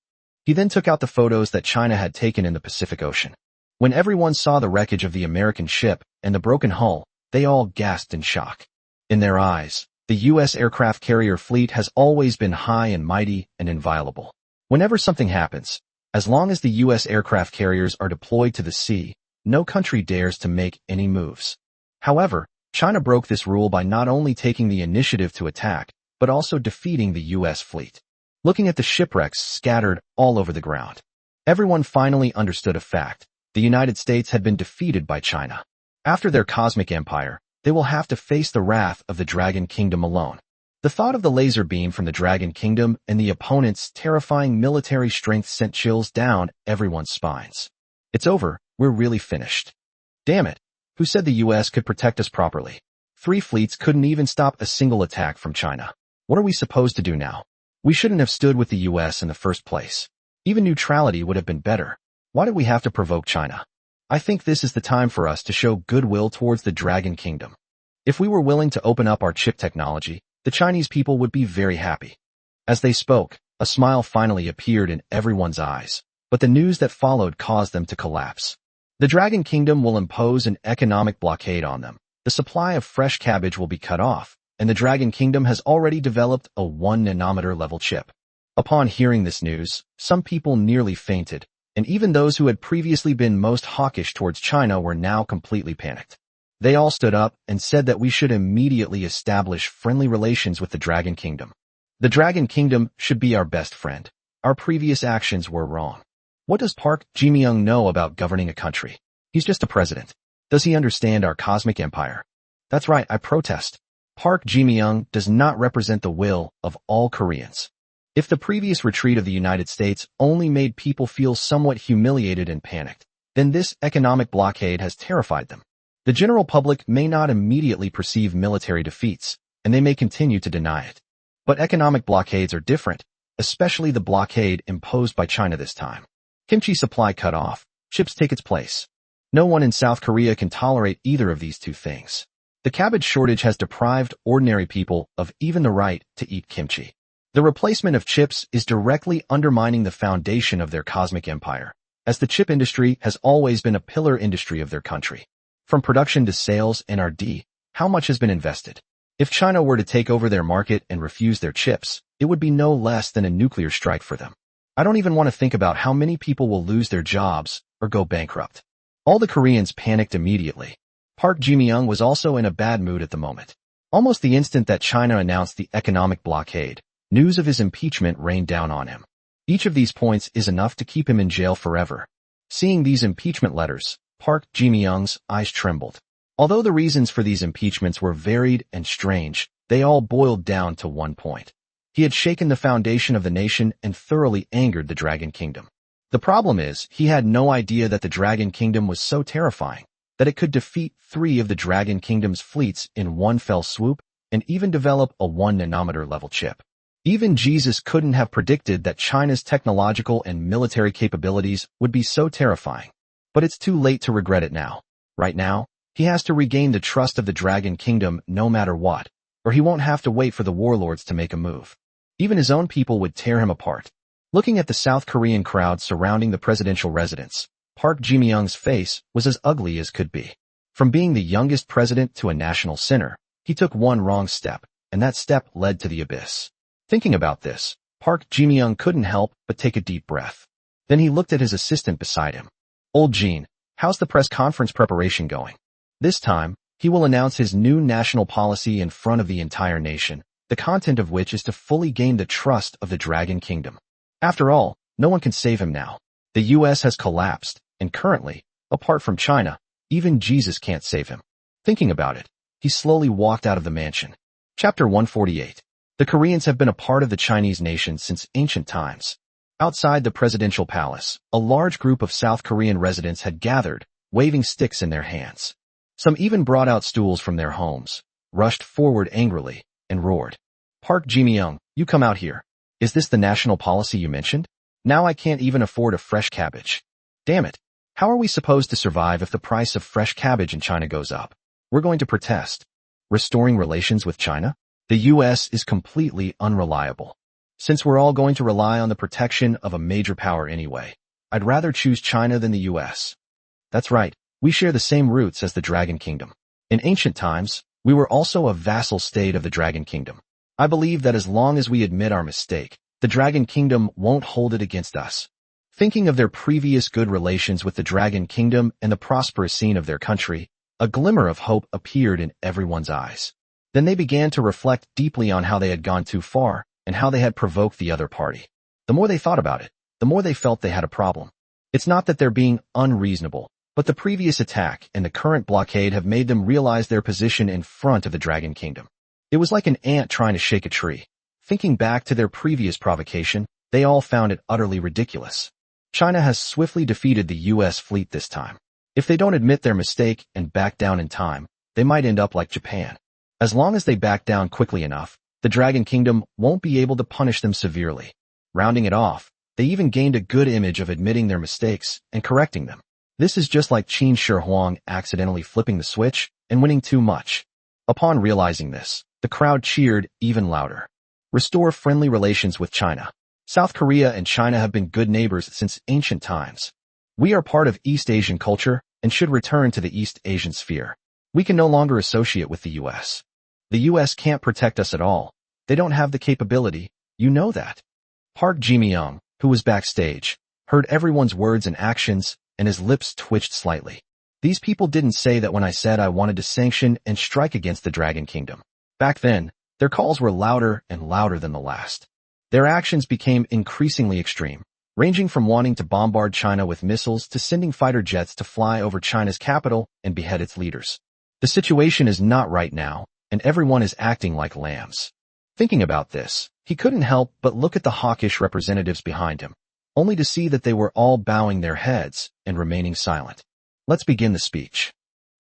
He then took out the photos that China had taken in the Pacific Ocean. When everyone saw the wreckage of the American ship and the broken hull, they all gasped in shock. In their eyes, the U.S. aircraft carrier fleet has always been high and mighty and inviolable. Whenever something happens, as long as the U.S. aircraft carriers are deployed to the sea, no country dares to make any moves. However, China broke this rule by not only taking the initiative to attack, but also defeating the U.S. fleet. Looking at the shipwrecks scattered all over the ground, everyone finally understood a fact. The United States had been defeated by China. After their cosmic empire, they will have to face the wrath of the Dragon Kingdom alone. The thought of the laser beam from the Dragon Kingdom and the opponent's terrifying military strength sent chills down everyone's spines. It's over, we're really finished. Damn it, who said the US could protect us properly? 3 fleets couldn't even stop a single attack from China. What are we supposed to do now? We shouldn't have stood with the US in the first place. Even neutrality would have been better. Why did we have to provoke China? I think this is the time for us to show goodwill towards the Dragon Kingdom. If we were willing to open up our chip technology, the Chinese people would be very happy. As they spoke, a smile finally appeared in everyone's eyes, but the news that followed caused them to collapse. The Dragon Kingdom will impose an economic blockade on them. The supply of fresh cabbage will be cut off, and the Dragon Kingdom has already developed a 1-nanometer level chip. Upon hearing this news, some people nearly fainted, and even those who had previously been most hawkish towards China were now completely panicked. They all stood up and said that we should immediately establish friendly relations with the Dragon Kingdom. The Dragon Kingdom should be our best friend. Our previous actions were wrong. What does Park Ji-myung know about governing a country? He's just a president. Does he understand our cosmic empire? That's right, I protest. Park Ji-myung does not represent the will of all Koreans. If the previous retreat of the United States only made people feel somewhat humiliated and panicked, then this economic blockade has terrified them. The general public may not immediately perceive military defeats, and they may continue to deny it. But economic blockades are different, especially the blockade imposed by China this time. Kimchi supply cut off, chips take its place. No one in South Korea can tolerate either of these two things. The cabbage shortage has deprived ordinary people of even the right to eat kimchi. The replacement of chips is directly undermining the foundation of their cosmic empire, as the chip industry has always been a pillar industry of their country. From production to sales and R&D, how much has been invested? If China were to take over their market and refuse their chips, it would be no less than a nuclear strike for them. I don't even want to think about how many people will lose their jobs or go bankrupt. All the Koreans panicked immediately. Park Ji-myung was also in a bad mood at the moment. Almost the instant that China announced the economic blockade, news of his impeachment rained down on him. Each of these points is enough to keep him in jail forever. Seeing these impeachment letters, Park Ji-myung's eyes trembled. Although the reasons for these impeachments were varied and strange, they all boiled down to one point. He had shaken the foundation of the nation and thoroughly angered the Dragon Kingdom. The problem is, he had no idea that the Dragon Kingdom was so terrifying that it could defeat 3 of the Dragon Kingdom's fleets in one fell swoop and even develop a 1 nanometer level chip. Even Jesus couldn't have predicted that China's technological and military capabilities would be so terrifying. But it's too late to regret it now. Right now, he has to regain the trust of the Dragon Kingdom no matter what, or he won't have to wait for the warlords to make a move. Even his own people would tear him apart. Looking at the South Korean crowd surrounding the presidential residence, Park Ji-myung's face was as ugly as could be. From being the youngest president to a national sinner, he took one wrong step, and that step led to the abyss. Thinking about this, Park Ji-myung couldn't help but take a deep breath. Then he looked at his assistant beside him. "Old Jean, how's the press conference preparation going?" This time, he will announce his new national policy in front of the entire nation, the content of which is to fully gain the trust of the Dragon Kingdom. After all, no one can save him now. The US has collapsed, and currently, apart from China, even Jesus can't save him. Thinking about it, he slowly walked out of the mansion. Chapter 148. The Koreans have been a part of the Chinese nation since ancient times. Outside the presidential palace, a large group of South Korean residents had gathered, waving sticks in their hands. Some even brought out stools from their homes, rushed forward angrily, and roared, "Park Ji-myung, you come out here. Is this the national policy you mentioned? Now I can't even afford a fresh cabbage. Damn it. How are we supposed to survive if the price of fresh cabbage in China goes up? We're going to protest. Restoring relations with China? The US is completely unreliable. Since we're all going to rely on the protection of a major power anyway, I'd rather choose China than the US. That's right, we share the same roots as the Dragon Kingdom. In ancient times, we were also a vassal state of the Dragon Kingdom. I believe that as long as we admit our mistake, the Dragon Kingdom won't hold it against us." Thinking of their previous good relations with the Dragon Kingdom and the prosperous scene of their country, a glimmer of hope appeared in everyone's eyes. Then they began to reflect deeply on how they had gone too far and how they had provoked the other party. The more they thought about it, the more they felt they had a problem. It's not that they're being unreasonable, but the previous attack and the current blockade have made them realize their position in front of the Dragon Kingdom. It was like an ant trying to shake a tree. Thinking back to their previous provocation, they all found it utterly ridiculous. China has swiftly defeated the US fleet this time. If they don't admit their mistake and back down in time, they might end up like Japan. As long as they back down quickly enough, the Dragon Kingdom won't be able to punish them severely. Rounding it off, they even gained a good image of admitting their mistakes and correcting them. This is just like Qin Shi Huang accidentally flipping the switch and winning too much. Upon realizing this, the crowd cheered even louder. Restore friendly relations with China. South Korea and China have been good neighbors since ancient times. We are part of East Asian culture and should return to the East Asian sphere. We can no longer associate with the US. The US can't protect us at all. They don't have the capability, you know that. Park Ji-myung, who was backstage, heard everyone's words and actions, and his lips twitched slightly. These people didn't say that when I said I wanted to sanction and strike against the Dragon Kingdom. Back then, their calls were louder and louder than the last. Their actions became increasingly extreme, ranging from wanting to bombard China with missiles to sending fighter jets to fly over China's capital and behead its leaders. The situation is not right now, and everyone is acting like lambs. Thinking about this, he couldn't help but look at the hawkish representatives behind him, only to see that they were all bowing their heads and remaining silent. Let's begin the speech.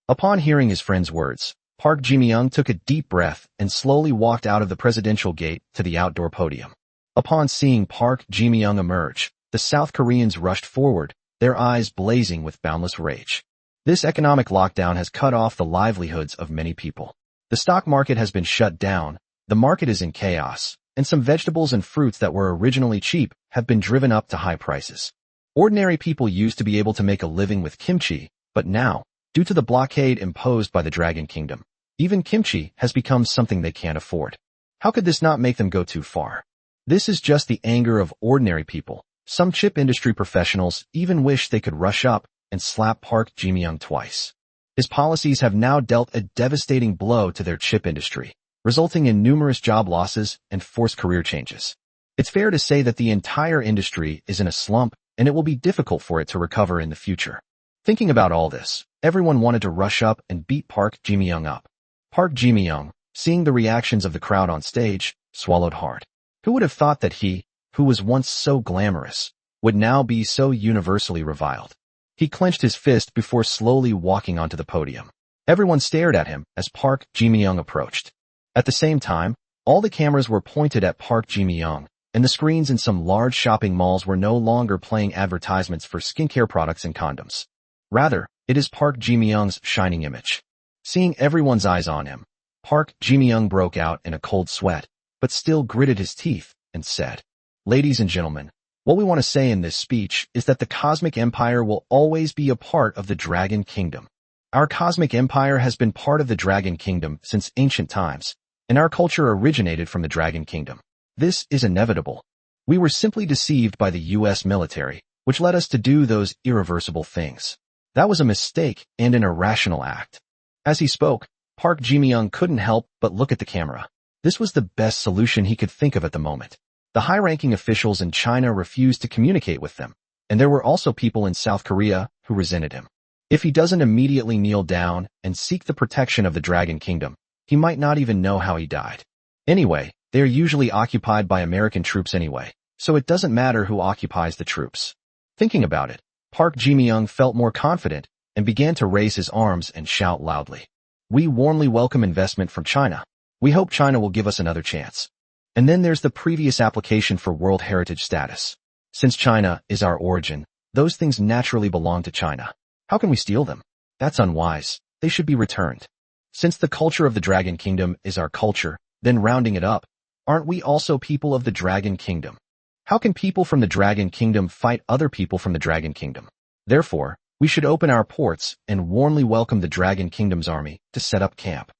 Upon hearing his friend's words, Park Ji-myung took a deep breath and slowly walked out of the presidential gate to the outdoor podium. Upon seeing Park Ji-myung emerge, the South Koreans rushed forward, their eyes blazing with boundless rage. This economic lockdown has cut off the livelihoods of many people. The stock market has been shut down, the market is in chaos, and some vegetables and fruits that were originally cheap have been driven up to high prices. Ordinary people used to be able to make a living with kimchi, but now, due to the blockade imposed by the Dragon Kingdom, even kimchi has become something they can't afford. How could this not make them go too far? This is just the anger of ordinary people. Some chip industry professionals even wish they could rush up and slap Park Ji-myung twice. His policies have now dealt a devastating blow to their chip industry, resulting in numerous job losses and forced career changes. It's fair to say that the entire industry is in a slump, and it will be difficult for it to recover in the future. Thinking about all this, everyone wanted to rush up and beat Park Ji-myung up. Park Ji-myung, seeing the reactions of the crowd on stage, swallowed hard. Who would have thought that he, who was once so glamorous, would now be so universally reviled. He clenched his fist before slowly walking onto the podium. Everyone stared at him as Park Ji-myung approached. At the same time, all the cameras were pointed at Park Ji-myung, and the screens in some large shopping malls were no longer playing advertisements for skincare products and condoms. Rather, it is Park Ji-myung's shining image. Seeing everyone's eyes on him, Park Ji-myung broke out in a cold sweat, but still gritted his teeth and said, "Ladies and gentlemen, what we want to say in this speech is that the Cosmic Empire will always be a part of the Dragon Kingdom. Our Cosmic Empire has been part of the Dragon Kingdom since ancient times, and our culture originated from the Dragon Kingdom. This is inevitable. We were simply deceived by the U.S. military, which led us to do those irreversible things. That was a mistake and an irrational act." As he spoke, Park Ji-myung couldn't help but look at the camera. This was the best solution he could think of at the moment. The high-ranking officials in China refused to communicate with them, and there were also people in South Korea who resented him. If he doesn't immediately kneel down and seek the protection of the Dragon Kingdom, he might not even know how he died. Anyway, they are usually occupied by American troops anyway, so it doesn't matter who occupies the troops. Thinking about it, Park Ji-myung felt more confident and began to raise his arms and shout loudly. "We warmly welcome investment from China. We hope China will give us another chance." And then there's the previous application for World Heritage status. Since China is our origin, those things naturally belong to China. How can we steal them? That's unwise. They should be returned. Since the culture of the Dragon Kingdom is our culture, then rounding it up, aren't we also people of the Dragon Kingdom? How can people from the Dragon Kingdom fight other people from the Dragon Kingdom? Therefore, we should open our ports and warmly welcome the Dragon Kingdom's army to set up camp.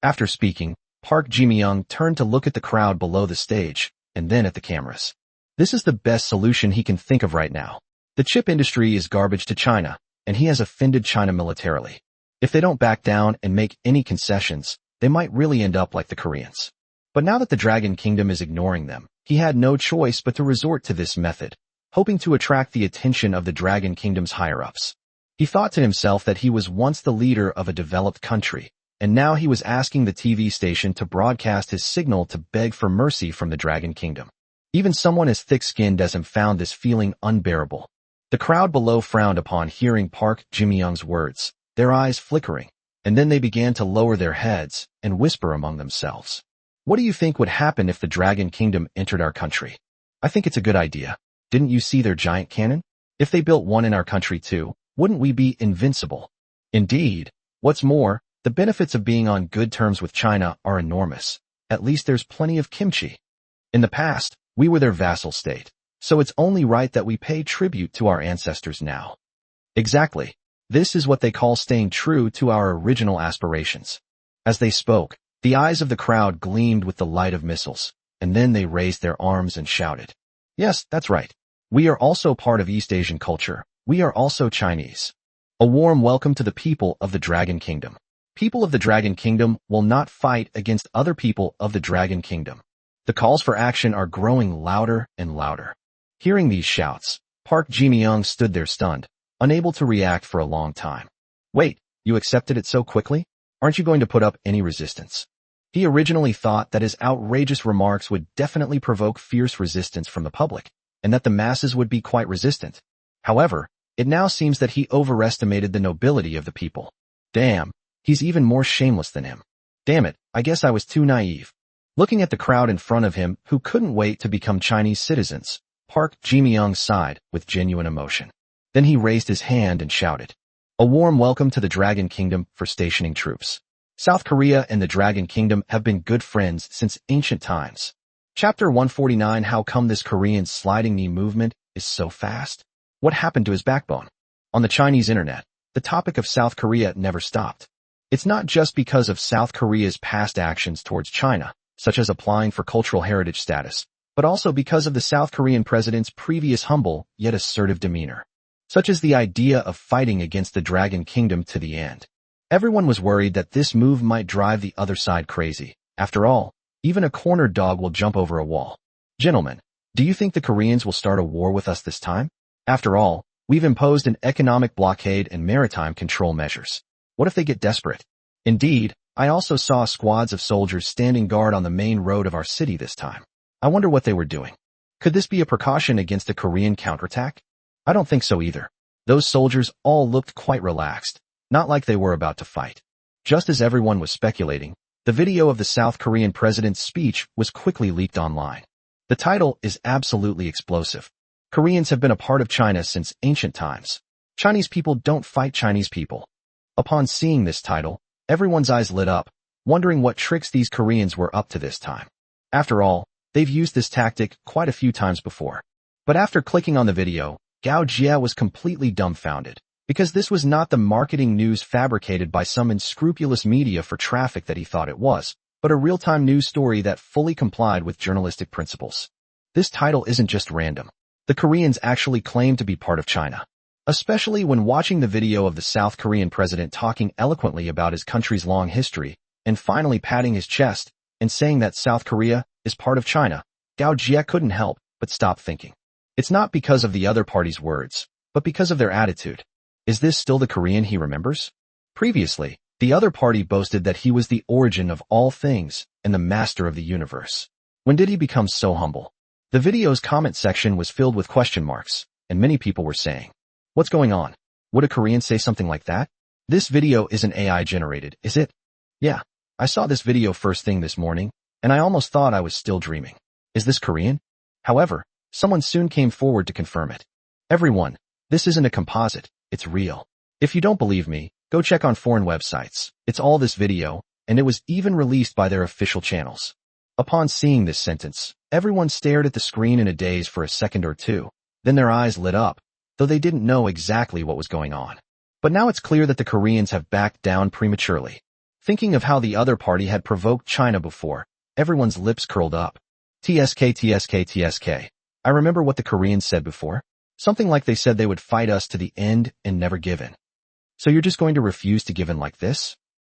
After speaking, Park Ji-myung turned to look at the crowd below the stage, and then at the cameras. This is the best solution he can think of right now. The chip industry is garbage to China, and he has offended China militarily. If they don't back down and make any concessions, they might really end up like the Koreans. But now that the Dragon Kingdom is ignoring them, he had no choice but to resort to this method, hoping to attract the attention of the Dragon Kingdom's higher-ups. He thought to himself that he was once the leader of a developed country, and now he was asking the TV station to broadcast his signal to beg for mercy from the Dragon Kingdom. Even someone as thick-skinned as him found this feeling unbearable. The crowd below frowned upon hearing Park Ji-myung's words, their eyes flickering, and then they began to lower their heads and whisper among themselves. "What do you think would happen if the Dragon Kingdom entered our country? I think it's a good idea. Didn't you see their giant cannon? If they built one in our country too, wouldn't we be invincible? Indeed. What's more, the benefits of being on good terms with China are enormous. At least there's plenty of kimchi. In the past, we were their vassal state, so it's only right that we pay tribute to our ancestors now." Exactly. This is what they call staying true to our original aspirations. As they spoke, the eyes of the crowd gleamed with the light of missiles, and then they raised their arms and shouted, "Yes, that's right. We are also part of East Asian culture. We are also Chinese. A warm welcome to the people of the Dragon Kingdom. People of the Dragon Kingdom will not fight against other people of the Dragon Kingdom." The calls for action are growing louder and louder. Hearing these shouts, Park Ji-myung stood there stunned, unable to react for a long time. "Wait, you accepted it so quickly? Aren't you going to put up any resistance?" He originally thought that his outrageous remarks would definitely provoke fierce resistance from the public, and that the masses would be quite resistant. However, it now seems that he overestimated the nobility of the people. Damn, he's even more shameless than him. Damn it, I guess I was too naive. Looking at the crowd in front of him who couldn't wait to become Chinese citizens, Park Ji-myung sighed with genuine emotion. Then he raised his hand and shouted, "A warm welcome to the Dragon Kingdom for stationing troops. South Korea and the Dragon Kingdom have been good friends since ancient times." Chapter 149. How come this Korean sliding knee movement is so fast? What happened to his backbone? On the Chinese internet, the topic of South Korea never stopped. It's not just because of South Korea's past actions towards China, such as applying for cultural heritage status, but also because of the South Korean president's previous humble yet assertive demeanor, such as the idea of fighting against the Dragon Kingdom to the end. Everyone was worried that this move might drive the other side crazy. After all, even a cornered dog will jump over a wall. Gentlemen, do you think the Koreans will start a war with us this time? After all, we've imposed an economic blockade and maritime control measures. What if they get desperate? Indeed, I also saw squads of soldiers standing guard on the main road of our city this time. I wonder what they were doing. Could this be a precaution against a Korean counterattack? I don't think so either. Those soldiers all looked quite relaxed, not like they were about to fight. Just as everyone was speculating, the video of the South Korean president's speech was quickly leaked online. The title is absolutely explosive. Koreans have been a part of China since ancient times. Chinese people don't fight Chinese people. Upon seeing this title, everyone's eyes lit up, wondering what tricks these Koreans were up to this time. After all, they've used this tactic quite a few times before. But after clicking on the video, Gao Jie was completely dumbfounded, because this was not the marketing news fabricated by some unscrupulous media for traffic that he thought it was, but a real-time news story that fully complied with journalistic principles. This title isn't just random. The Koreans actually claim to be part of China. Especially when watching the video of the South Korean president talking eloquently about his country's long history, and finally patting his chest and saying that South Korea is part of China, Gao Jie couldn't help but stop thinking. It's not because of the other party's words, but because of their attitude. Is this still the Korean he remembers? Previously, the other party boasted that he was the origin of all things and the master of the universe. When did he become so humble? The video's comment section was filled with question marks, and many people were saying, "What's going on? Would a Korean say something like that? This video isn't AI generated, is it?" Yeah, I saw this video first thing this morning, and I almost thought I was still dreaming. Is this Korean? However, someone soon came forward to confirm it. Everyone, this isn't a composite, it's real. If you don't believe me, go check on foreign websites. It's all this video, and it was even released by their official channels. Upon seeing this sentence, everyone stared at the screen in a daze for a second or two, then their eyes lit up, though they didn't know exactly what was going on. But now it's clear that the Koreans have backed down prematurely. Thinking of how the other party had provoked China before, everyone's lips curled up. TSK. I remember what the Koreans said before. Something like they said they would fight us to the end and never give in. So you're just going to refuse to give in like this?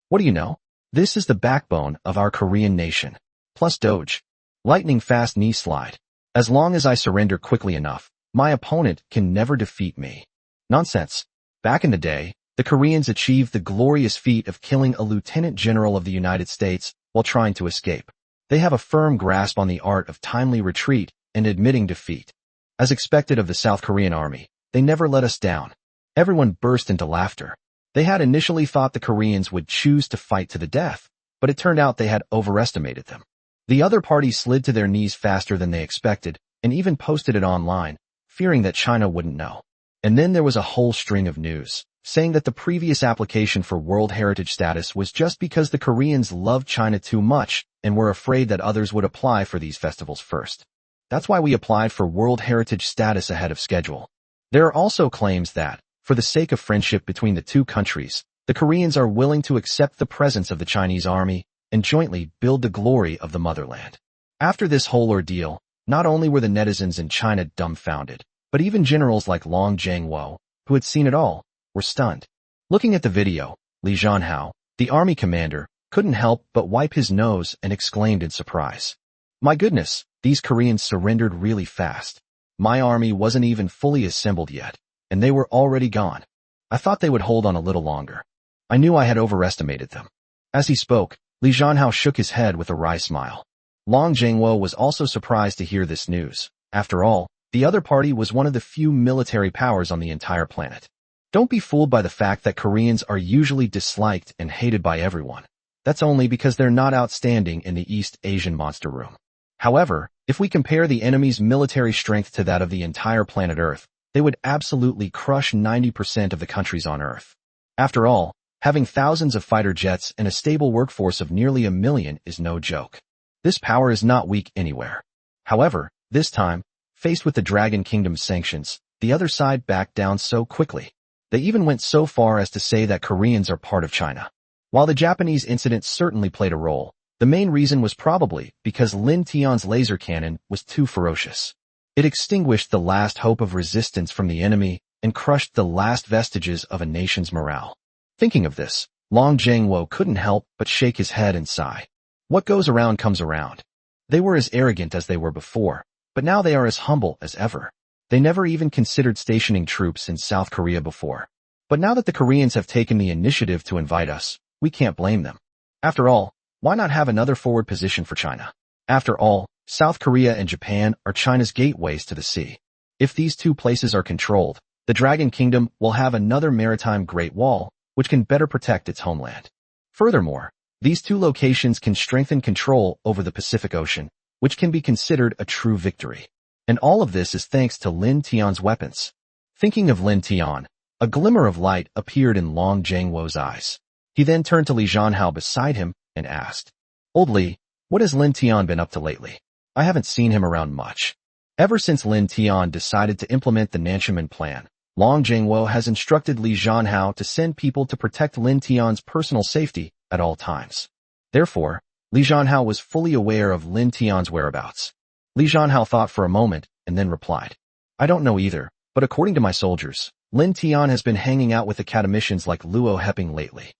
What do you know? This is the backbone of our Korean nation. Plus Doge. Lightning fast knee slide. As long as I surrender quickly enough, my opponent can never defeat me. Nonsense. Back in the day, the Koreans achieved the glorious feat of killing a lieutenant general of the United States while trying to escape. They have a firm grasp on the art of timely retreat and admitting defeat. As expected of the South Korean army, they never let us down. Everyone burst into laughter. They had initially thought the Koreans would choose to fight to the death, but it turned out they had overestimated them. The other party slid to their knees faster than they expected, and even posted it online, fearing that China wouldn't know. And then there was a whole string of news, saying that the previous application for World Heritage status was just because the Koreans loved China too much and were afraid that others would apply for these festivals first. That's why we applied for World Heritage status ahead of schedule. There are also claims that, for the sake of friendship between the two countries, the Koreans are willing to accept the presence of the Chinese army and jointly build the glory of the motherland. After this whole ordeal, not only were the netizens in China dumbfounded, but even generals like Long Jianguo, who had seen it all, were stunned. Looking at the video, Li Zhanhao, the army commander, couldn't help but wipe his nose and exclaimed in surprise. My goodness, these Koreans surrendered really fast. My army wasn't even fully assembled yet, and they were already gone. I thought they would hold on a little longer. I knew I had overestimated them. As he spoke, Li Zhanhao shook his head with a wry smile. Long Jianguo was also surprised to hear this news. After all, the other party was one of the few military powers on the entire planet. Don't be fooled by the fact that Koreans are usually disliked and hated by everyone. That's only because they're not outstanding in the East Asian monster room. However, if we compare the enemy's military strength to that of the entire planet Earth, they would absolutely crush 90% of the countries on Earth. After all, having thousands of fighter jets and a stable workforce of nearly 1 million is no joke. This power is not weak anywhere. However, this time, faced with the Dragon Kingdom's sanctions, the other side backed down so quickly. They even went so far as to say that Koreans are part of China. While the Japanese incident certainly played a role, the main reason was probably because Lin Tian's laser cannon was too ferocious. It extinguished the last hope of resistance from the enemy and crushed the last vestiges of a nation's morale. Thinking of this, Long Jianguo couldn't help but shake his head and sigh. What goes around comes around. They were as arrogant as they were before, but now they are as humble as ever. They never even considered stationing troops in South Korea before. But now that the Koreans have taken the initiative to invite us, we can't blame them. After all, why not have another forward position for China? After all, South Korea and Japan are China's gateways to the sea. If these two places are controlled, the Dragon Kingdom will have another maritime Great Wall, which can better protect its homeland. Furthermore, these two locations can strengthen control over the Pacific Ocean, which can be considered a true victory. And all of this is thanks to Lin Tian's weapons. Thinking of Lin Tian, a glimmer of light appeared in Long Zhangwo's eyes. He then turned to Li Zhanhao beside him and asked, "Old Li, what has Lin Tian been up to lately? I haven't seen him around much." Ever since Lin Tian decided to implement the Nanchaman plan, Long Zhangwo has instructed Li Zhanhao to send people to protect Lin Tian's personal safety at all times. Therefore, Li Zhanhao was fully aware of Lin Tian's whereabouts. Li Zhanhao thought for a moment and then replied, "I don't know either, but according to my soldiers, Lin Tian has been hanging out with academicians like Luo Heping lately.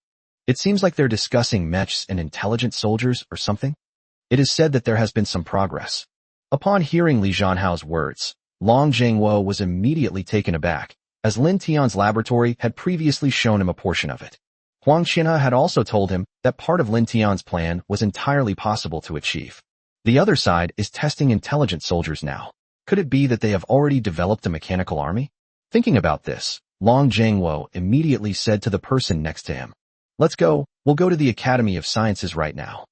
It seems like they're discussing mechs and intelligent soldiers or something. It is said that there has been some progress." Upon hearing Li Zhanhao's words, Long Zhangwo was immediately taken aback, as Lin Tian's laboratory had previously shown him a portion of it. Huang Qianhe had also told him that part of Lin Tian's plan was entirely possible to achieve. The other side is testing intelligent soldiers now. Could it be that they have already developed a mechanical army? Thinking about this, Long Zhangwo immediately said to the person next to him, "Let's go, we'll go to the Academy of Sciences right now."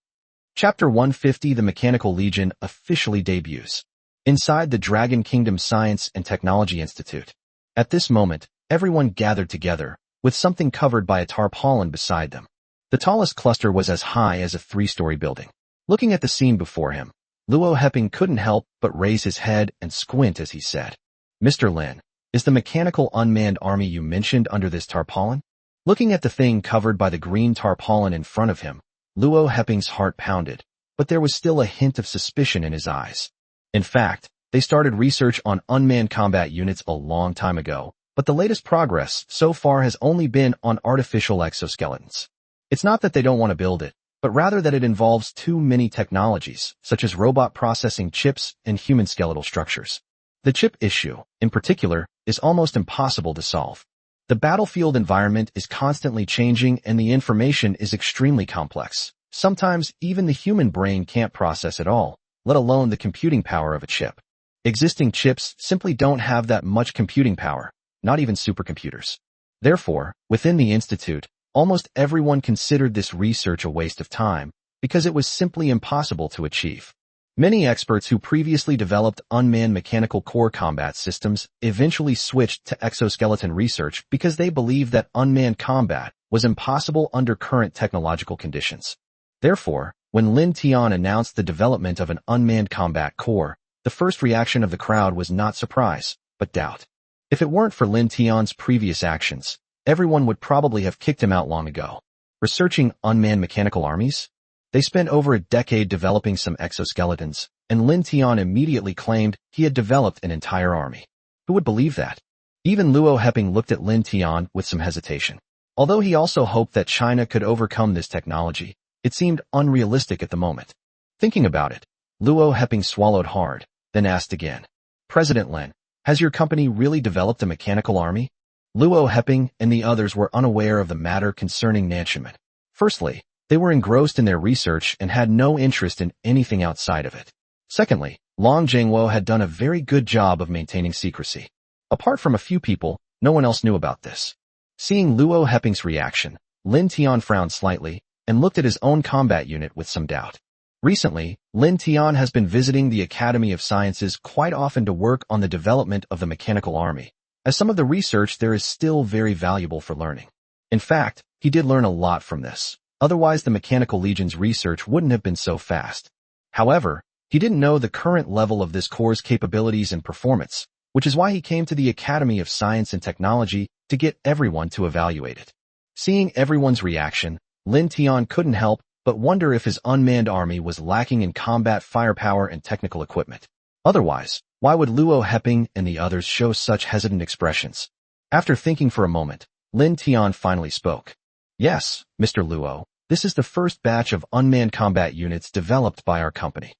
Chapter 150 The Mechanical Legion officially debuts. Inside the Dragon Kingdom Science and Technology Institute. At this moment, everyone gathered together, with something covered by a tarpaulin beside them. The tallest cluster was as high as a 3-story building. Looking at the scene before him, Luo Heping couldn't help but raise his head and squint as he said, "Mr. Lin, is the mechanical unmanned army you mentioned under this tarpaulin?" Looking at the thing covered by the green tarpaulin in front of him, Luo Heping's heart pounded, but there was still a hint of suspicion in his eyes. In fact, they started research on unmanned combat units a long time ago, but the latest progress so far has only been on artificial exoskeletons. It's not that they don't want to build it, but rather that it involves too many technologies, such as robot processing chips and human skeletal structures. The chip issue, in particular, is almost impossible to solve. The battlefield environment is constantly changing and the information is extremely complex. Sometimes even the human brain can't process it all, let alone the computing power of a chip. Existing chips simply don't have that much computing power, not even supercomputers. Therefore, within the institute, almost everyone considered this research a waste of time because it was simply impossible to achieve. Many experts who previously developed unmanned mechanical core combat systems eventually switched to exoskeleton research because they believed that unmanned combat was impossible under current technological conditions. Therefore, when Lin Tian announced the development of an unmanned combat core, the first reaction of the crowd was not surprise, but doubt. If it weren't for Lin Tian's previous actions, everyone would probably have kicked him out long ago. Researching unmanned mechanical armies? They spent over a decade developing some exoskeletons, and Lin Tian immediately claimed he had developed an entire army. Who would believe that? Even Luo Heping looked at Lin Tian with some hesitation. Although he also hoped that China could overcome this technology, it seemed unrealistic at the moment. Thinking about it, Luo Heping swallowed hard, then asked again, "President Lin, has your company really developed a mechanical army?" Luo Heping and the others were unaware of the matter concerning Nanchaman. Firstly, they were engrossed in their research and had no interest in anything outside of it. Secondly, Long Zhangwo had done a very good job of maintaining secrecy. Apart from a few people, no one else knew about this. Seeing Luo Heping's reaction, Lin Tian frowned slightly and looked at his own combat unit with some doubt. Recently, Lin Tian has been visiting the Academy of Sciences quite often to work on the development of the mechanical army, as some of the research there is still very valuable for learning. In fact, he did learn a lot from this. Otherwise, the Mechanical Legion's research wouldn't have been so fast. However, he didn't know the current level of this core's capabilities and performance, which is why he came to the Academy of Science and Technology to get everyone to evaluate it. Seeing everyone's reaction, Lin Tian couldn't help but wonder if his unmanned army was lacking in combat firepower and technical equipment. Otherwise, why would Luo Heping and the others show such hesitant expressions? After thinking for a moment, Lin Tian finally spoke. "Yes, Mr. Luo, this is the first batch of unmanned combat units developed by our company.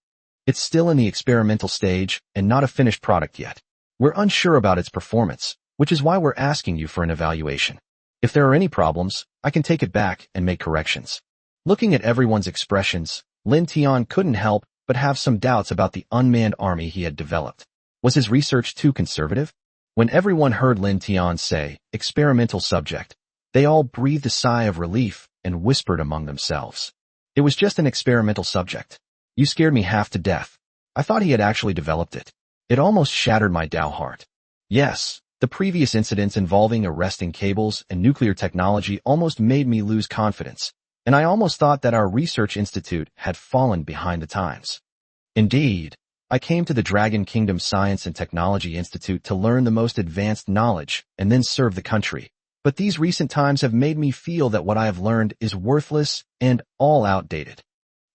It's still in the experimental stage and not a finished product yet. We're unsure about its performance, which is why we're asking you for an evaluation. If there are any problems, I can take it back and make corrections." Looking at everyone's expressions, Lin Tian couldn't help but have some doubts about the unmanned army he had developed. Was his research too conservative? When everyone heard Lin Tian say, experimental subject, they all breathed a sigh of relief and whispered among themselves. It was just an experimental subject. You scared me half to death. I thought he had actually developed it. It almost shattered my Dao heart. Yes, the previous incidents involving arresting cables and nuclear technology almost made me lose confidence, and I almost thought that our research institute had fallen behind the times. Indeed, I came to the Dragon Kingdom Science and Technology Institute to learn the most advanced knowledge and then serve the country. But these recent times have made me feel that what I have learned is worthless and all outdated.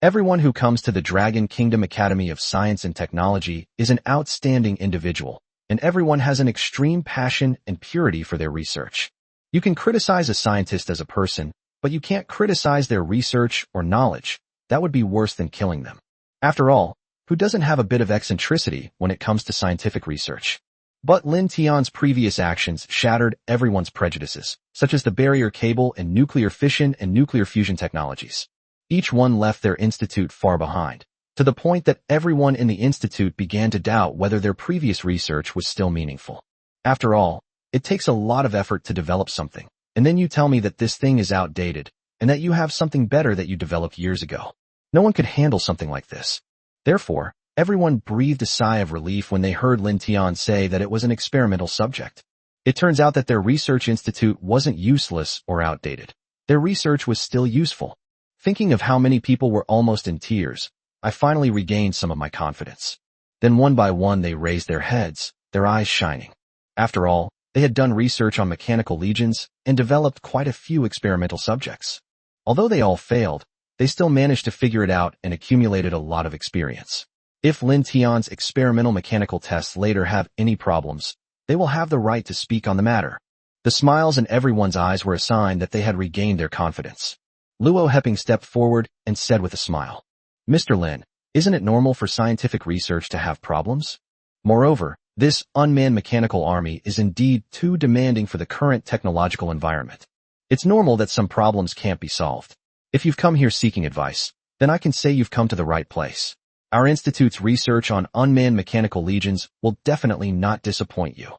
Everyone who comes to the Dragon Kingdom Academy of Science and Technology is an outstanding individual, and everyone has an extreme passion and purity for their research. You can criticize a scientist as a person, but you can't criticize their research or knowledge. That would be worse than killing them. After all, who doesn't have a bit of eccentricity when it comes to scientific research? But Lin Tian's previous actions shattered everyone's prejudices, such as the barrier cable and nuclear fission and nuclear fusion technologies. Each one left their institute far behind, to the point that everyone in the institute began to doubt whether their previous research was still meaningful. After all, it takes a lot of effort to develop something, and then you tell me that this thing is outdated, and that you have something better that you developed years ago. No one could handle something like this. Therefore, everyone breathed a sigh of relief when they heard Lin Tian say that it was an experimental subject. It turns out that their research institute wasn't useless or outdated. Their research was still useful. Thinking of how many people were almost in tears, I finally regained some of my confidence. Then one by one they raised their heads, their eyes shining. After all, they had done research on mechanical legions and developed quite a few experimental subjects. Although they all failed, they still managed to figure it out and accumulated a lot of experience. If Lin Tian's experimental mechanical tests later have any problems, they will have the right to speak on the matter. The smiles in everyone's eyes were a sign that they had regained their confidence. Luo Heping stepped forward and said with a smile, Mr. Lin, isn't it normal for scientific research to have problems? Moreover, this unmanned mechanical army is indeed too demanding for the current technological environment. It's normal that some problems can't be solved. If you've come here seeking advice, then I can say you've come to the right place. Our institute's research on unmanned mechanical legions will definitely not disappoint you.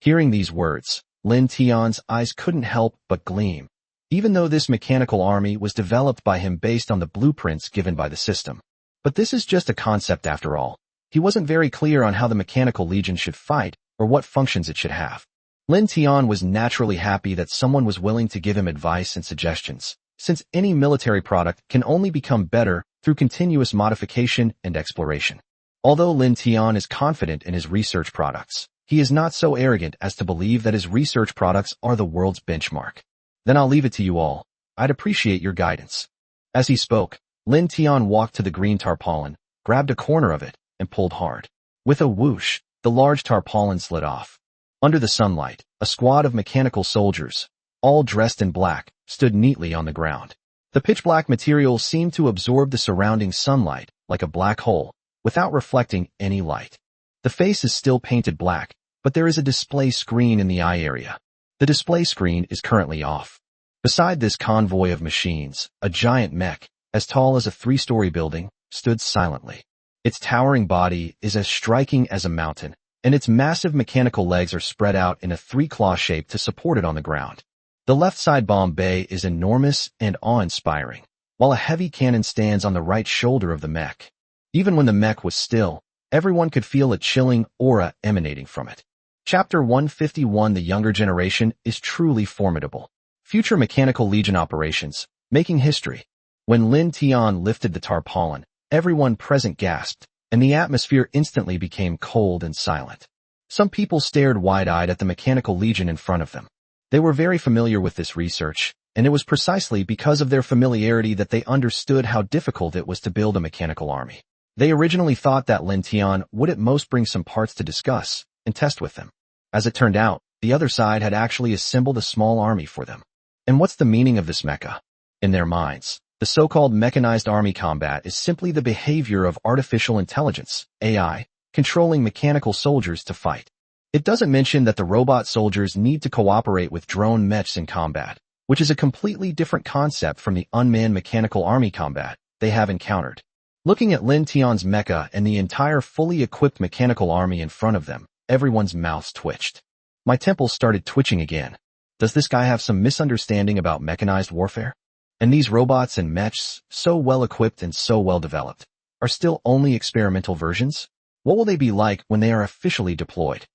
Hearing these words, Lin Tian's eyes couldn't help but gleam. Even though this mechanical army was developed by him based on the blueprints given by the system. But this is just a concept after all. He wasn't very clear on how the mechanical legion should fight or what functions it should have. Lin Tian was naturally happy that someone was willing to give him advice and suggestions, since any military product can only become better through continuous modification and exploration. Although Lin Tian is confident in his research products, he is not so arrogant as to believe that his research products are the world's benchmark. Then I'll leave it to you all. I'd appreciate your guidance. As he spoke, Lin Tian walked to the green tarpaulin, grabbed a corner of it, and pulled hard. With a whoosh, the large tarpaulin slid off. Under the sunlight, a squad of mechanical soldiers, all dressed in black, stood neatly on the ground. The pitch-black material seemed to absorb the surrounding sunlight like a black hole, without reflecting any light. The face is still painted black, but there is a display screen in the eye area. The display screen is currently off. Beside this convoy of machines, a giant mech, as tall as a 3-story building, stood silently. Its towering body is as striking as a mountain, and its massive mechanical legs are spread out in a 3-claw shape to support it on the ground. The left side bomb bay is enormous and awe-inspiring, while a heavy cannon stands on the right shoulder of the mech. Even when the mech was still, everyone could feel a chilling aura emanating from it. Chapter 151 The Younger Generation is truly formidable. Future Mechanical Legion Operations, Making History. When Lin Tian lifted the tarpaulin, everyone present gasped, and the atmosphere instantly became cold and silent. Some people stared wide-eyed at the Mechanical Legion in front of them. They were very familiar with this research, and it was precisely because of their familiarity that they understood how difficult it was to build a mechanical army. They originally thought that Lin Tian would at most bring some parts to discuss and test with them. As it turned out, the other side had actually assembled a small army for them. And what's the meaning of this mecha? In their minds, the so-called mechanized army combat is simply the behavior of artificial intelligence, AI, controlling mechanical soldiers to fight. It doesn't mention that the robot soldiers need to cooperate with drone mechs in combat, which is a completely different concept from the unmanned mechanical army combat they have encountered. Looking at Lin Tian's mecha and the entire fully equipped mechanical army in front of them, everyone's mouths twitched. My temples started twitching again. Does this guy have some misunderstanding about mechanized warfare? And these robots and mechs, so well equipped and so well developed, are still only experimental versions? What will they be like when they are officially deployed?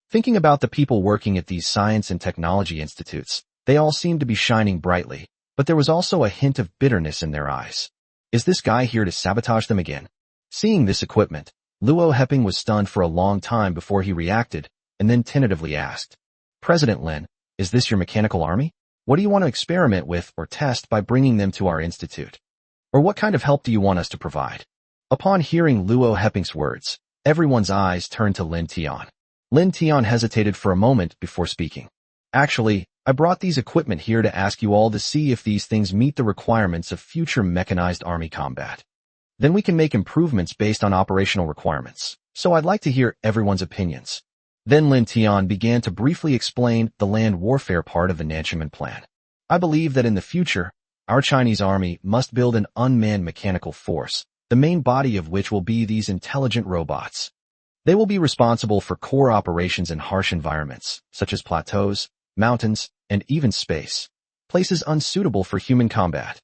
Thinking about the people working at these science and technology institutes, they all seemed to be shining brightly, but there was also a hint of bitterness in their eyes. Is this guy here to sabotage them again? Seeing this equipment, Luo Heping was stunned for a long time before he reacted, and then tentatively asked, President Lin, is this your mechanical army? What do you want to experiment with or test by bringing them to our institute? Or what kind of help do you want us to provide? Upon hearing Luo Heping's words, everyone's eyes turned to Lin Tian. Lin Tian hesitated for a moment before speaking. Actually, I brought these equipment here to ask you all to see if these things meet the requirements of future mechanized army combat. Then we can make improvements based on operational requirements. So I'd like to hear everyone's opinions. Then Lin Tian began to briefly explain the land warfare part of the Nanchaman plan. I believe that in the future, our Chinese army must build an unmanned mechanical force, the main body of which will be these intelligent robots. They will be responsible for core operations in harsh environments, such as plateaus, mountains, and even space, places unsuitable for human combat.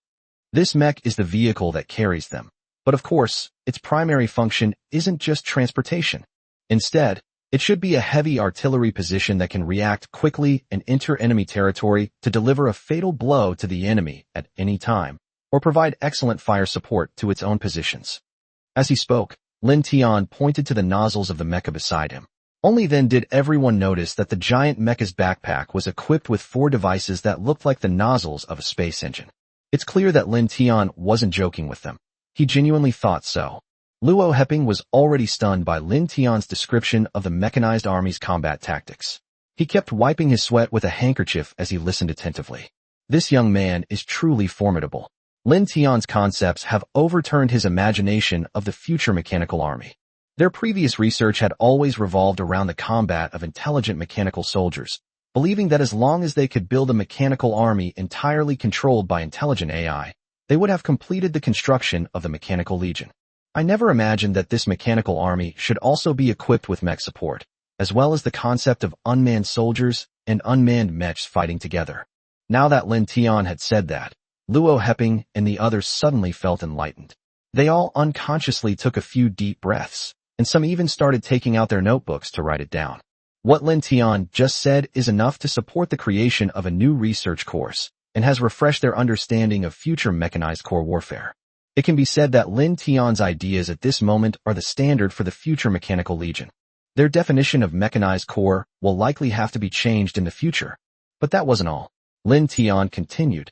This mech is the vehicle that carries them. But of course, its primary function isn't just transportation. Instead, it should be a heavy artillery position that can react quickly and enter enemy territory to deliver a fatal blow to the enemy at any time, or provide excellent fire support to its own positions. As he spoke, Lin Tian pointed to the nozzles of the mecha beside him. Only then did everyone notice that the giant mecha's backpack was equipped with 4 devices that looked like the nozzles of a space engine. It's clear that Lin Tian wasn't joking with them. He genuinely thought so. Luo Heping was already stunned by Lin Tian's description of the mechanized army's combat tactics. He kept wiping his sweat with a handkerchief as he listened attentively. This young man is truly formidable. Lin Tian's concepts have overturned his imagination of the future mechanical army. Their previous research had always revolved around the combat of intelligent mechanical soldiers, believing that as long as they could build a mechanical army entirely controlled by intelligent AI, they would have completed the construction of the Mechanical Legion. I never imagined that this mechanical army should also be equipped with mech support, as well as the concept of unmanned soldiers and unmanned mechs fighting together. Now that Lin Tian had said that, Luo Heping and the others suddenly felt enlightened. They all unconsciously took a few deep breaths, and some even started taking out their notebooks to write it down. What Lin Tian just said is enough to support the creation of a new research course, and has refreshed their understanding of future mechanized core warfare. It can be said that Lin Tian's ideas at this moment are the standard for the future Mechanical Legion. Their definition of mechanized core will likely have to be changed in the future. But that wasn't all. Lin Tian continued.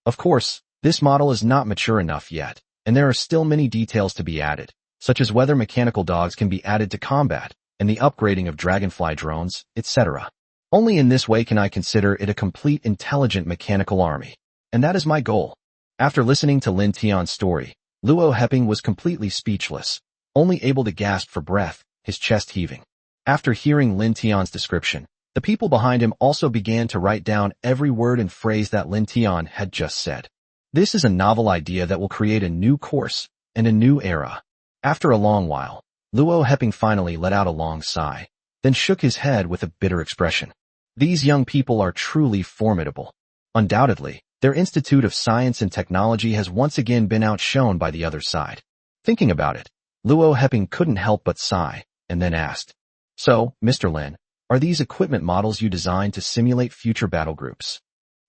Of course, this model is not mature enough yet, and there are still many details to be added, such as whether mechanical dogs can be added to combat, and the upgrading of dragonfly drones, etc. Only in this way can I consider it a complete intelligent mechanical army. And that is my goal. After listening to Lin Tian's story, Luo Heping was completely speechless, only able to gasp for breath, his chest heaving. After hearing Lin Tian's description, the people behind him also began to write down every word and phrase that Lin Tian had just said. This is a novel idea that will create a new course and a new era. After a long while, Luo Heping finally let out a long sigh, then shook his head with a bitter expression. These young people are truly formidable. Undoubtedly, their Institute of Science and Technology has once again been outshone by the other side. Thinking about it, Luo Heping couldn't help but sigh, and then asked, So, Mr. Lin, are these equipment models you designed to simulate future battle groups?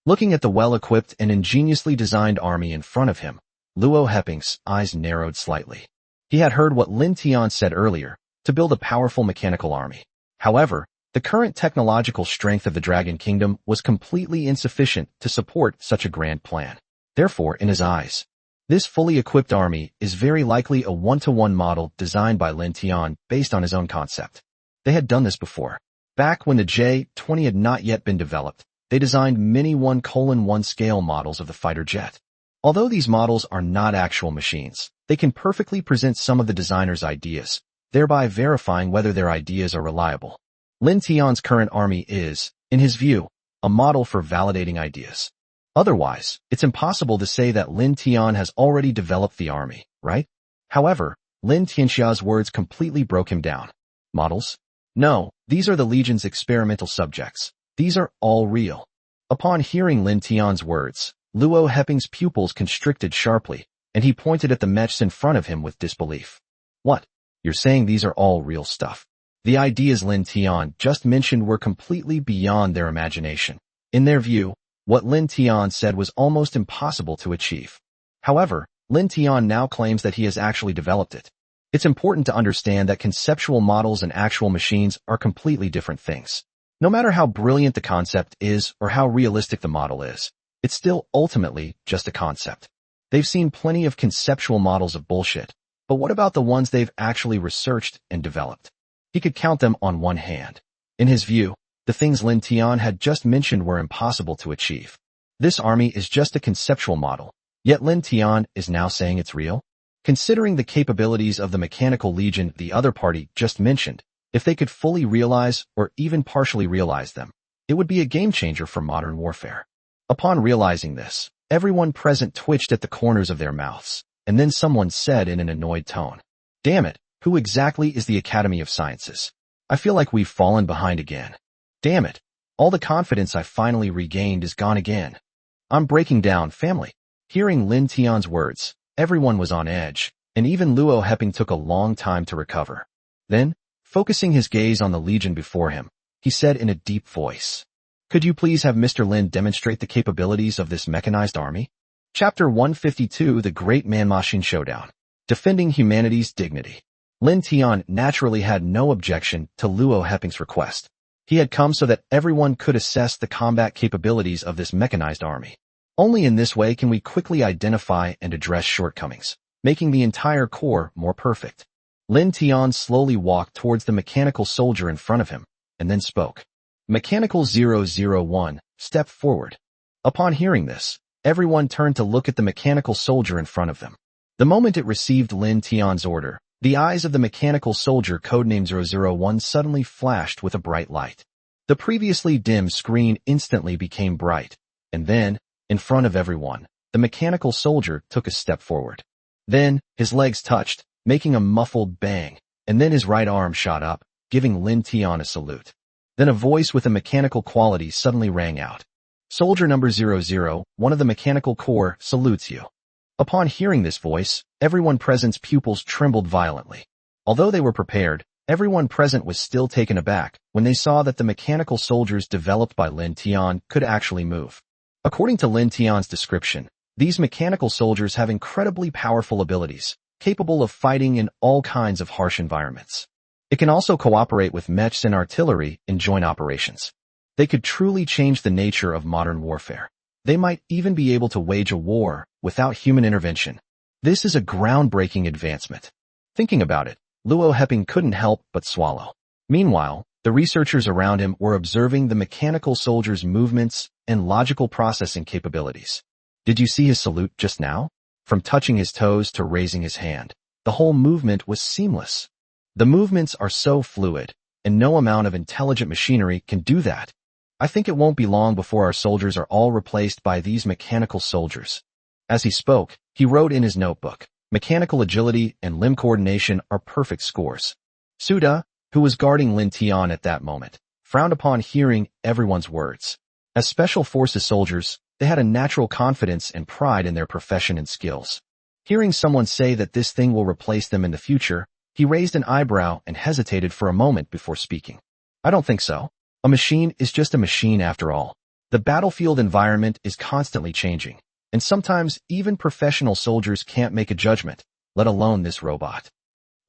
Looking at the well-equipped and ingeniously designed army in front of him, Luo Heping's eyes narrowed slightly. He had heard what Lin Tian said earlier, to build a powerful mechanical army. However, the current technological strength of the Dragon Kingdom was completely insufficient to support such a grand plan. Therefore, in his eyes, this fully equipped army is very likely a one-to-one model designed by Lin Tian based on his own concept. They had done this before. Back when the J-20 had not yet been developed, they designed mini 1:1 scale models of the fighter jet. Although these models are not actual machines, they can perfectly present some of the designer's ideas, thereby verifying whether their ideas are reliable. Lin Tian's current army is, in his view, a model for validating ideas. Otherwise, it's impossible to say that Lin Tian has already developed the army, right? However, Lin Tianxia's words completely broke him down. Models? No, these are the Legion's experimental subjects. These are all real. Upon hearing Lin Tian's words, Luo Heping's pupils constricted sharply, and he pointed at the mechs in front of him with disbelief. What? You're saying these are all real stuff? The ideas Lin Tian just mentioned were completely beyond their imagination. In their view, what Lin Tian said was almost impossible to achieve. However, Lin Tian now claims that he has actually developed it. It's important to understand that conceptual models and actual machines are completely different things. No matter how brilliant the concept is or how realistic the model is, it's still ultimately just a concept. They've seen plenty of conceptual models of bullshit, but what about the ones they've actually researched and developed? He could count them on one hand. In his view, the things Lin Tian had just mentioned were impossible to achieve. This army is just a conceptual model, yet Lin Tian is now saying it's real? Considering the capabilities of the Mechanical Legion the other party just mentioned, if they could fully realize or even partially realize them, it would be a game changer for modern warfare. Upon realizing this, everyone present twitched at the corners of their mouths, and then someone said in an annoyed tone, "Damn it, who exactly is the Academy of Sciences? I feel like we've fallen behind again. Damn it, all the confidence I finally regained is gone again. I'm breaking down, family." Hearing Lin Tian's words, everyone was on edge, and even Luo Heping took a long time to recover. Then, focusing his gaze on the Legion before him, he said in a deep voice, "Could you please have Mr. Lin demonstrate the capabilities of this mechanized army?" Chapter 152 The Great Man-Machine Showdown. Defending Humanity's Dignity. Lin Tian naturally had no objection to Luo Heping's request. He had come so that everyone could assess the combat capabilities of this mechanized army. Only in this way can we quickly identify and address shortcomings, making the entire corps more perfect. Lin Tian slowly walked towards the mechanical soldier in front of him, and then spoke. Mechanical 001, step forward. Upon hearing this, everyone turned to look at the mechanical soldier in front of them. The moment it received Lin Tian's order, the eyes of the mechanical soldier codenamed 001 suddenly flashed with a bright light. The previously dim screen instantly became bright, and then, in front of everyone, the mechanical soldier took a step forward. Then, his legs touched, making a muffled bang, and then his right arm shot up, giving Lin Tian a salute. Then a voice with a mechanical quality suddenly rang out. "Soldier number 00, one of the mechanical corps, salutes you." Upon hearing this voice, everyone present's pupils trembled violently. Although they were prepared, everyone present was still taken aback when they saw that the mechanical soldiers developed by Lin Tian could actually move. According to Lin Tian's description, these mechanical soldiers have incredibly powerful abilities, capable of fighting in all kinds of harsh environments. It can also cooperate with mechs and artillery in joint operations. They could truly change the nature of modern warfare. They might even be able to wage a war without human intervention. This is a groundbreaking advancement. Thinking about it, Luo Heping couldn't help but swallow. Meanwhile, the researchers around him were observing the mechanical soldier's movements and logical processing capabilities. Did you see his salute just now? From touching his toes to raising his hand, the whole movement was seamless. The movements are so fluid, and no amount of intelligent machinery can do that. I think it won't be long before our soldiers are all replaced by these mechanical soldiers. As he spoke, he wrote in his notebook, "Mechanical agility and limb coordination are perfect scores." Suda, who was guarding Lin Tian at that moment, frowned upon hearing everyone's words. As special forces soldiers, they had a natural confidence and pride in their profession and skills. Hearing someone say that this thing will replace them in the future, he raised an eyebrow and hesitated for a moment before speaking. "I don't think so. A machine is just a machine after all. The battlefield environment is constantly changing, and sometimes even professional soldiers can't make a judgment, let alone this robot."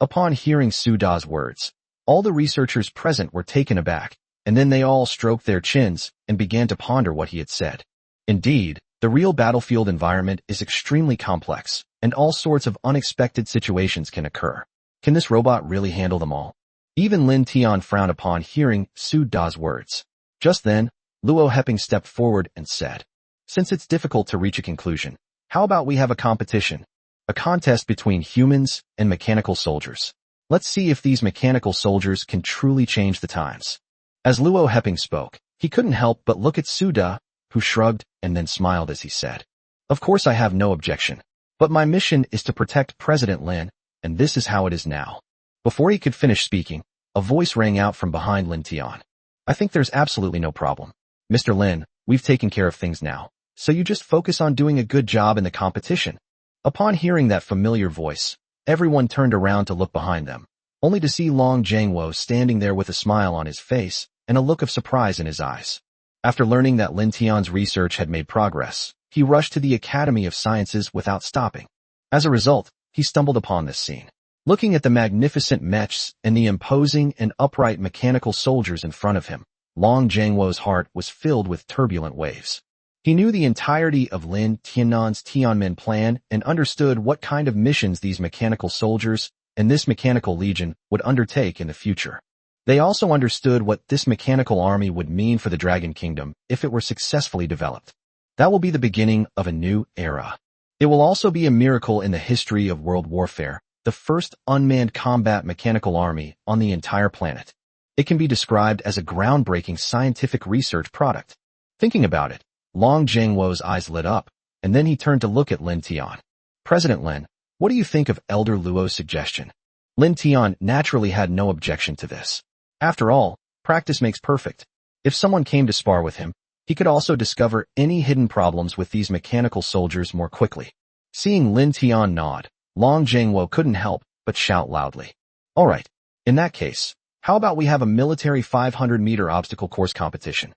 Upon hearing Suda's words, all the researchers present were taken aback, and then they all stroked their chins and began to ponder what he had said. Indeed, the real battlefield environment is extremely complex, and all sorts of unexpected situations can occur. Can this robot really handle them all? Even Lin Tian frowned upon hearing Suda's words. Just then, Luo Heping stepped forward and said, "Since it's difficult to reach a conclusion, how about we have a competition? A contest between humans and mechanical soldiers. Let's see if these mechanical soldiers can truly change the times." As Luo Heping spoke, he couldn't help but look at Suda, who shrugged and then smiled as he said, "Of course I have no objection, but my mission is to protect President Lin. and this is how it is now. Before he could finish speaking, a voice rang out from behind Lin Tian. I think there's absolutely no problem. Mr. Lin, we've taken care of things now, so you just focus on doing a good job in the competition. Upon hearing that familiar voice, everyone turned around to look behind them, only to see Long Jiangwo standing there with a smile on his face and a look of surprise in his eyes. After learning that Lin Tian's research had made progress, he rushed to the Academy of Sciences without stopping. As a result, he stumbled upon this scene. Looking at the magnificent mechs and the imposing and upright mechanical soldiers in front of him, Long Jiangwo's heart was filled with turbulent waves. He knew the entirety of Lin Tianan's Tianmen plan and understood what kind of missions these mechanical soldiers and this mechanical legion would undertake in the future. They also understood what this mechanical army would mean for the Dragon Kingdom if it were successfully developed. That will be the beginning of a new era. It will also be a miracle in the history of world warfare, the first unmanned combat mechanical army on the entire planet. It can be described as a groundbreaking scientific research product. Thinking about it, Long Jiangwo's eyes lit up, and then he turned to look at Lin Tian. President Lin, what do you think of Elder Luo's suggestion? Lin Tian naturally had no objection to this. After all, practice makes perfect. If someone came to spar with him, he could also discover any hidden problems with these mechanical soldiers more quickly. Seeing Lin Tian nod, Long Jiangwo couldn't help but shout loudly. All right, in that case, how about we have a military 500-meter obstacle course competition?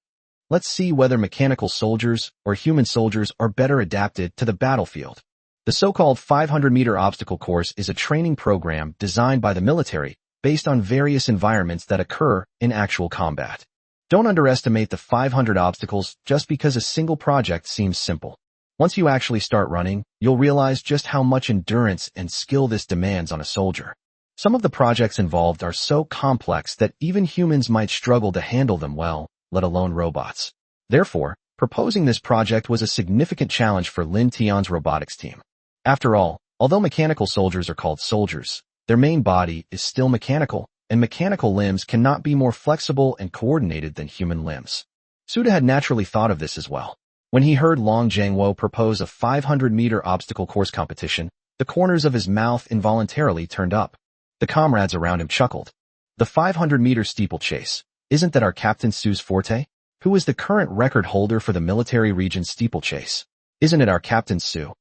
Let's see whether mechanical soldiers or human soldiers are better adapted to the battlefield. The so-called 500-meter obstacle course is a training program designed by the military based on various environments that occur in actual combat. Don't underestimate the 500 obstacles just because a single project seems simple. Once you actually start running, you'll realize just how much endurance and skill this demands on a soldier. Some of the projects involved are so complex that even humans might struggle to handle them well, let alone robots. Therefore, proposing this project was a significant challenge for Lin Tian's robotics team. After all, although mechanical soldiers are called soldiers, their main body is still mechanical, and mechanical limbs cannot be more flexible and coordinated than human limbs. Suda had naturally thought of this as well. When he heard Long Jiangwo propose a 500-meter obstacle course competition, the corners of his mouth involuntarily turned up. The comrades around him chuckled. The 500-meter steeplechase, isn't that our Captain Su's forte? Who is the current record holder for the military region steeplechase? Isn't it our Captain Su?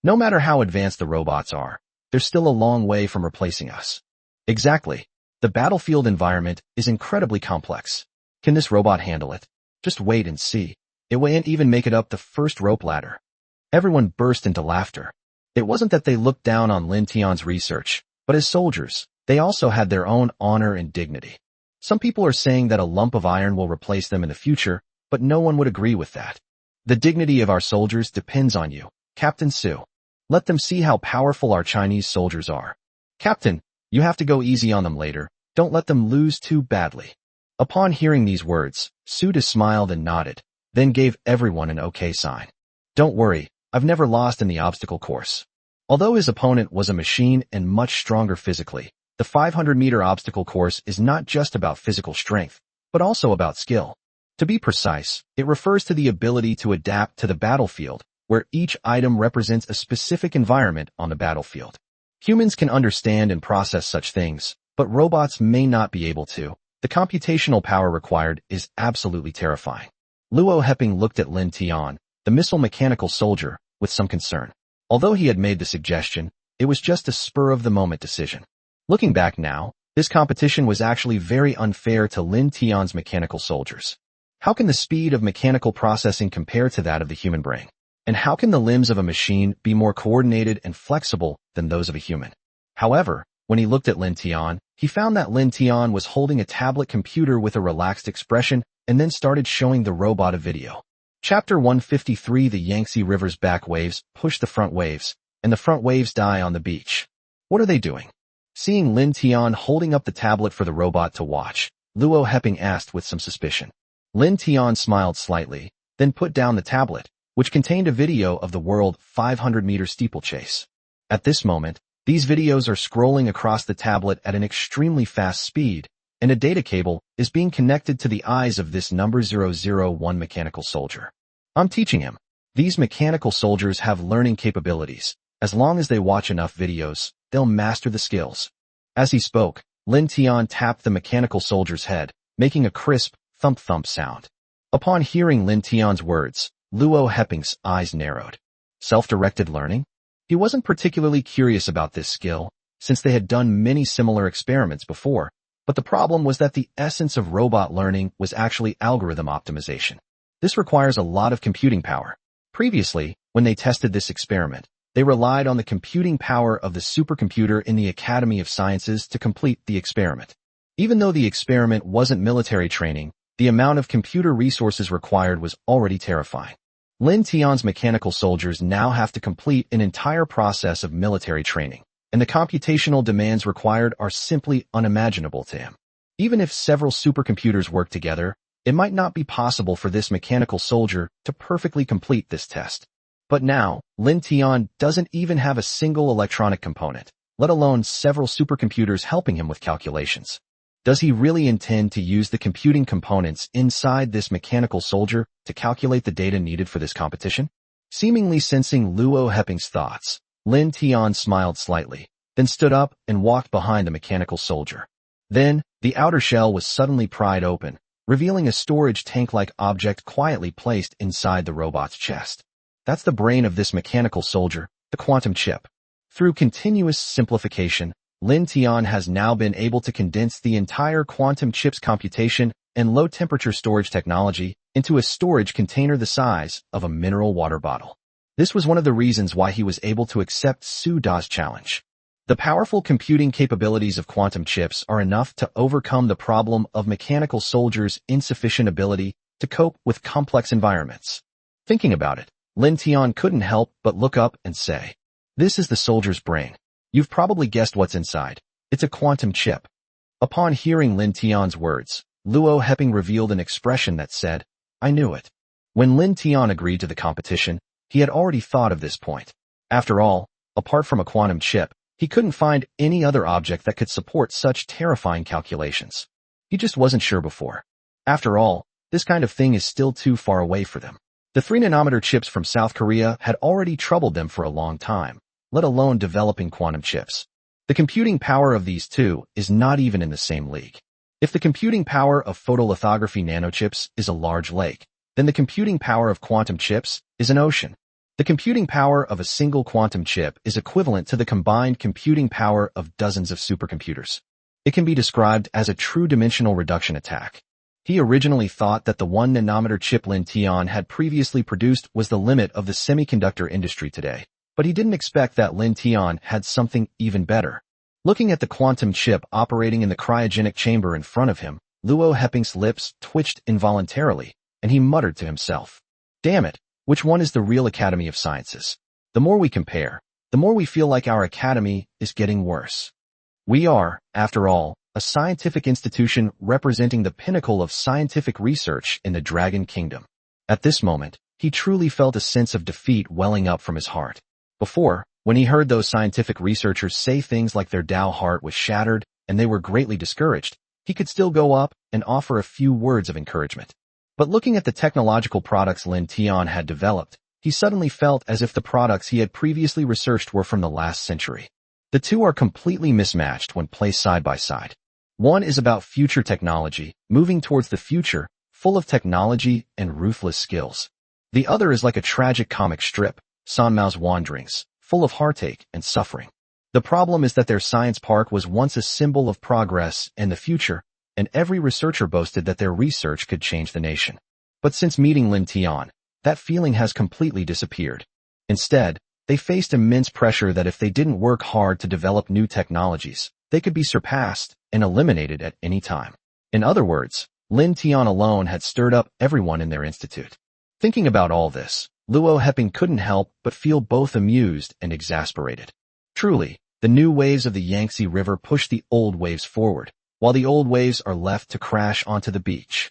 No matter how advanced the robots are, they're still a long way from replacing us. Exactly. The battlefield environment is incredibly complex. Can this robot handle it? Just wait and see. It won't even make it up the first rope ladder. Everyone burst into laughter. It wasn't that they looked down on Lin Tian's research, but as soldiers, they also had their own honor and dignity. Some people are saying that a lump of iron will replace them in the future, but no one would agree with that. The dignity of our soldiers depends on you, Captain Su. Let them see how powerful our Chinese soldiers are. Captain, you have to go easy on them later. Don't let them lose too badly. Upon hearing these words, Suda smiled and nodded, then gave everyone an okay sign. Don't worry, I've never lost in the obstacle course. Although his opponent was a machine and much stronger physically, the 500-meter obstacle course is not just about physical strength, but also about skill. To be precise, it refers to the ability to adapt to the battlefield, where each item represents a specific environment on the battlefield. Humans can understand and process such things, but robots may not be able to. The computational power required is absolutely terrifying. Luo Heping looked at Lin Tian, the missile mechanical soldier, with some concern. Although he had made the suggestion, it was just a spur-of-the-moment decision. Looking back now, this competition was actually very unfair to Lin Tian's mechanical soldiers. How can the speed of mechanical processing compare to that of the human brain? And how can the limbs of a machine be more coordinated and flexible than those of a human? However, when he looked at Lin Tian, he found that Lin Tian was holding a tablet computer with a relaxed expression and then started showing the robot a video. Chapter 153 The Yangtze River's back waves push the front waves, and the front waves die on the beach. What are they doing? Seeing Lin Tian holding up the tablet for the robot to watch, Luo Heping asked with some suspicion. Lin Tian smiled slightly, then put down the tablet, which contained a video of the world 500-meter steeplechase. At this moment, these videos are scrolling across the tablet at an extremely fast speed, and a data cable is being connected to the eyes of this number 001 mechanical soldier. I'm teaching him. These mechanical soldiers have learning capabilities. As long as they watch enough videos, they'll master the skills. As he spoke, Lin Tian tapped the mechanical soldier's head, making a crisp, thump-thump sound. Upon hearing Lin Tian's words, Luo Heping's eyes narrowed. Self-directed learning? He wasn't particularly curious about this skill, since they had done many similar experiments before, but the problem was that the essence of robot learning was actually algorithm optimization. This requires a lot of computing power. Previously, when they tested this experiment, they relied on the computing power of the supercomputer in the Academy of Sciences to complete the experiment. Even though the experiment wasn't military training, the amount of computer resources required was already terrifying. Lin Tian's mechanical soldiers now have to complete an entire process of military training, and the computational demands required are simply unimaginable to him. Even if several supercomputers work together, it might not be possible for this mechanical soldier to perfectly complete this test. But now, Lin Tian doesn't even have a single electronic component, let alone several supercomputers helping him with calculations. Does he really intend to use the computing components inside this mechanical soldier to calculate the data needed for this competition? Seemingly sensing Luo Heping's thoughts, Lin Tian smiled slightly, then stood up and walked behind the mechanical soldier. Then, the outer shell was suddenly pried open, revealing a storage tank-like object quietly placed inside the robot's chest. That's the brain of this mechanical soldier, the quantum chip. Through continuous simplification, Lin Tian has now been able to condense the entire quantum chip's computation and low-temperature storage technology into a storage container the size of a mineral water bottle. This was one of the reasons why he was able to accept Su Da's challenge. The powerful computing capabilities of quantum chips are enough to overcome the problem of mechanical soldiers' insufficient ability to cope with complex environments. Thinking about it, Lin Tian couldn't help but look up and say, "This is the soldier's brain. You've probably guessed what's inside. It's a quantum chip." Upon hearing Lin Tian's words, Luo Heping revealed an expression that said, "I knew it." When Lin Tian agreed to the competition, he had already thought of this point. After all, apart from a quantum chip, he couldn't find any other object that could support such terrifying calculations. He just wasn't sure before. After all, this kind of thing is still too far away for them. The 3-nanometer chips from South Korea had already troubled them for a long time, let alone developing quantum chips. The computing power of these two is not even in the same league. If the computing power of photolithography nanochips is a large lake, then the computing power of quantum chips is an ocean. The computing power of a single quantum chip is equivalent to the combined computing power of dozens of supercomputers. It can be described as a true dimensional reduction attack. He originally thought that the 1-nanometer chip Lin Tian had previously produced was the limit of the semiconductor industry today, but he didn't expect that Lin Tian had something even better. Looking at the quantum chip operating in the cryogenic chamber in front of him, Luo Heping's lips twitched involuntarily, and he muttered to himself, "Damn it, which one is the real Academy of Sciences? The more we compare, the more we feel like our academy is getting worse. We are, after all, a scientific institution representing the pinnacle of scientific research in the Dragon Kingdom." At this moment, he truly felt a sense of defeat welling up from his heart. Before, when he heard those scientific researchers say things like their Tao heart was shattered and they were greatly discouraged, he could still go up and offer a few words of encouragement. But looking at the technological products Lin Tian had developed, he suddenly felt as if the products he had previously researched were from the last century. The two are completely mismatched when placed side by side. One is about future technology, moving towards the future, full of technology and ruthless skills. The other is like a tragic comic strip, San Mao's Wanderings, full of heartache and suffering. The problem is that their science park was once a symbol of progress and the future, and every researcher boasted that their research could change the nation. But since meeting Lin Tian, that feeling has completely disappeared. Instead, they faced immense pressure that if they didn't work hard to develop new technologies, they could be surpassed and eliminated at any time. In other words, Lin Tian alone had stirred up everyone in their institute. Thinking about all this, Luo Heping couldn't help but feel both amused and exasperated. Truly, the new waves of the Yangtze River push the old waves forward, while the old waves are left to crash onto the beach.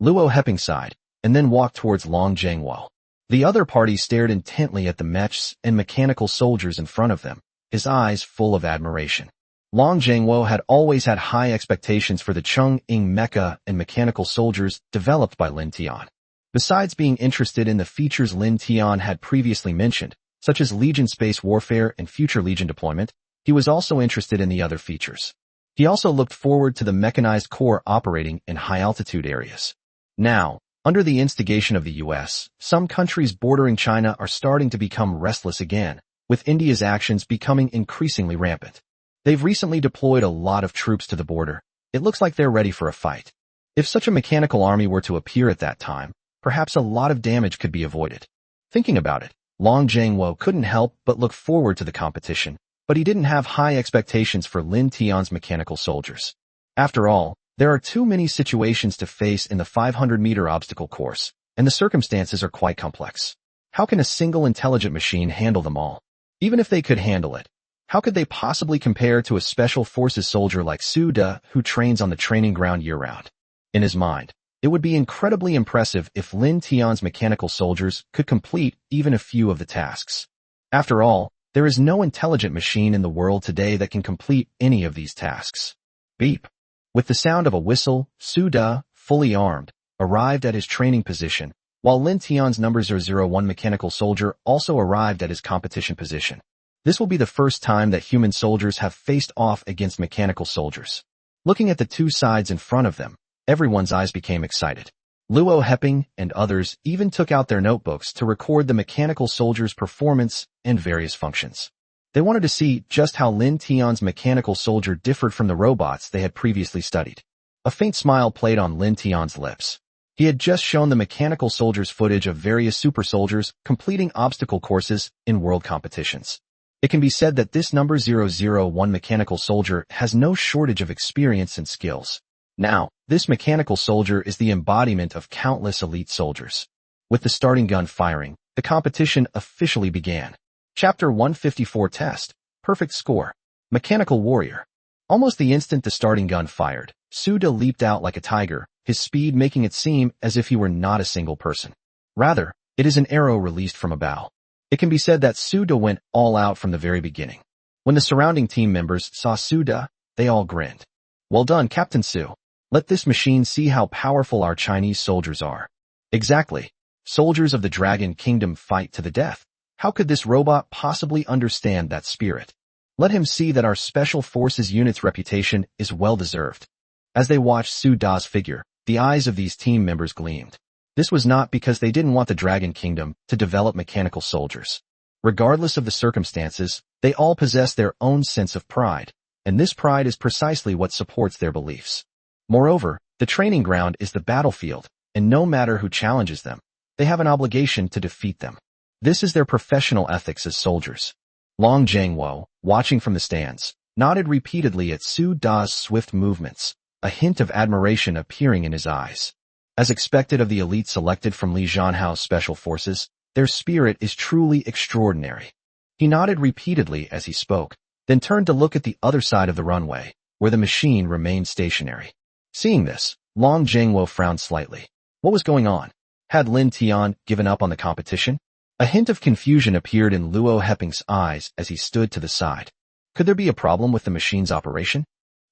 Luo Heping sighed, and then walked towards Long Jianguo. The other party stared intently at the mechs and mechanical soldiers in front of them, his eyes full of admiration. Long Jianguo had always had high expectations for the Cheng-Ying mecha and mechanical soldiers developed by Lin Tian. Besides being interested in the features Lin Tian had previously mentioned, such as Legion space warfare and future Legion deployment, He was also interested in the other features. He also looked forward to the mechanized core operating in high-altitude areas. Now, under the instigation of the U.S., some countries bordering China are starting to become restless again, with India's actions becoming increasingly rampant. They've recently deployed a lot of troops to the border. It looks like they're ready for a fight. If such a mechanical army were to appear at that time, perhaps a lot of damage could be avoided. Thinking about it, Long Zhengguo couldn't help but look forward to the competition, but he didn't have high expectations for Lin Tian's mechanical soldiers. After all, there are too many situations to face in the 500-meter obstacle course, and the circumstances are quite complex. How can a single intelligent machine handle them all? Even if they could handle it, how could they possibly compare to a special forces soldier like Su De, who trains on the training ground year-round? In his mind, it would be incredibly impressive if Lin Tian's mechanical soldiers could complete even a few of the tasks. After all, there is no intelligent machine in the world today that can complete any of these tasks. Beep. With the sound of a whistle, Su De, fully armed, arrived at his training position, while Lin Tian's number 001 mechanical soldier also arrived at his competition position. This will be the first time that human soldiers have faced off against mechanical soldiers. Looking at the two sides in front of them, everyone's eyes became excited. Luo Heping and others even took out their notebooks to record the mechanical soldiers' performance and various functions. They wanted to see just how Lin Tian's mechanical soldier differed from the robots they had previously studied. A faint smile played on Lin Tian's lips. He had just shown the mechanical soldiers footage of various super soldiers completing obstacle courses in world competitions. It can be said that this number 001 mechanical soldier has no shortage of experience and skills. Now, this mechanical soldier is the embodiment of countless elite soldiers. With the starting gun firing, the competition officially began. Chapter 154 Test. Perfect Score. Mechanical Warrior. Almost the instant the starting gun fired, Su De leaped out like a tiger, his speed making it seem as if he were not a single person. Rather, it is an arrow released from a bow. It can be said that Su De went all out from the very beginning. When the surrounding team members saw Su De, they all grinned. Well done, Captain Su. Let this machine see how powerful our Chinese soldiers are. Exactly. Soldiers of the Dragon Kingdom fight to the death. How could this robot possibly understand that spirit? Let him see that our Special Forces unit's reputation is well-deserved. As they watched Su De's figure, the eyes of these team members gleamed. This was not because they didn't want the Dragon Kingdom to develop mechanical soldiers. Regardless of the circumstances, they all possess their own sense of pride, and this pride is precisely what supports their beliefs. Moreover, the training ground is the battlefield, and no matter who challenges them, they have an obligation to defeat them. This is their professional ethics as soldiers. Long Zhengguo, watching from the stands, nodded repeatedly at Su De's swift movements, a hint of admiration appearing in his eyes. As expected of the elite selected from Li Zhanhao's special forces, their spirit is truly extraordinary. He nodded repeatedly as he spoke, then turned to look at the other side of the runway, where the machine remained stationary. Seeing this, Long Zhengguo frowned slightly. What was going on? Had Lin Tian given up on the competition? A hint of confusion appeared in Luo Heping's eyes as he stood to the side. Could there be a problem with the machine's operation?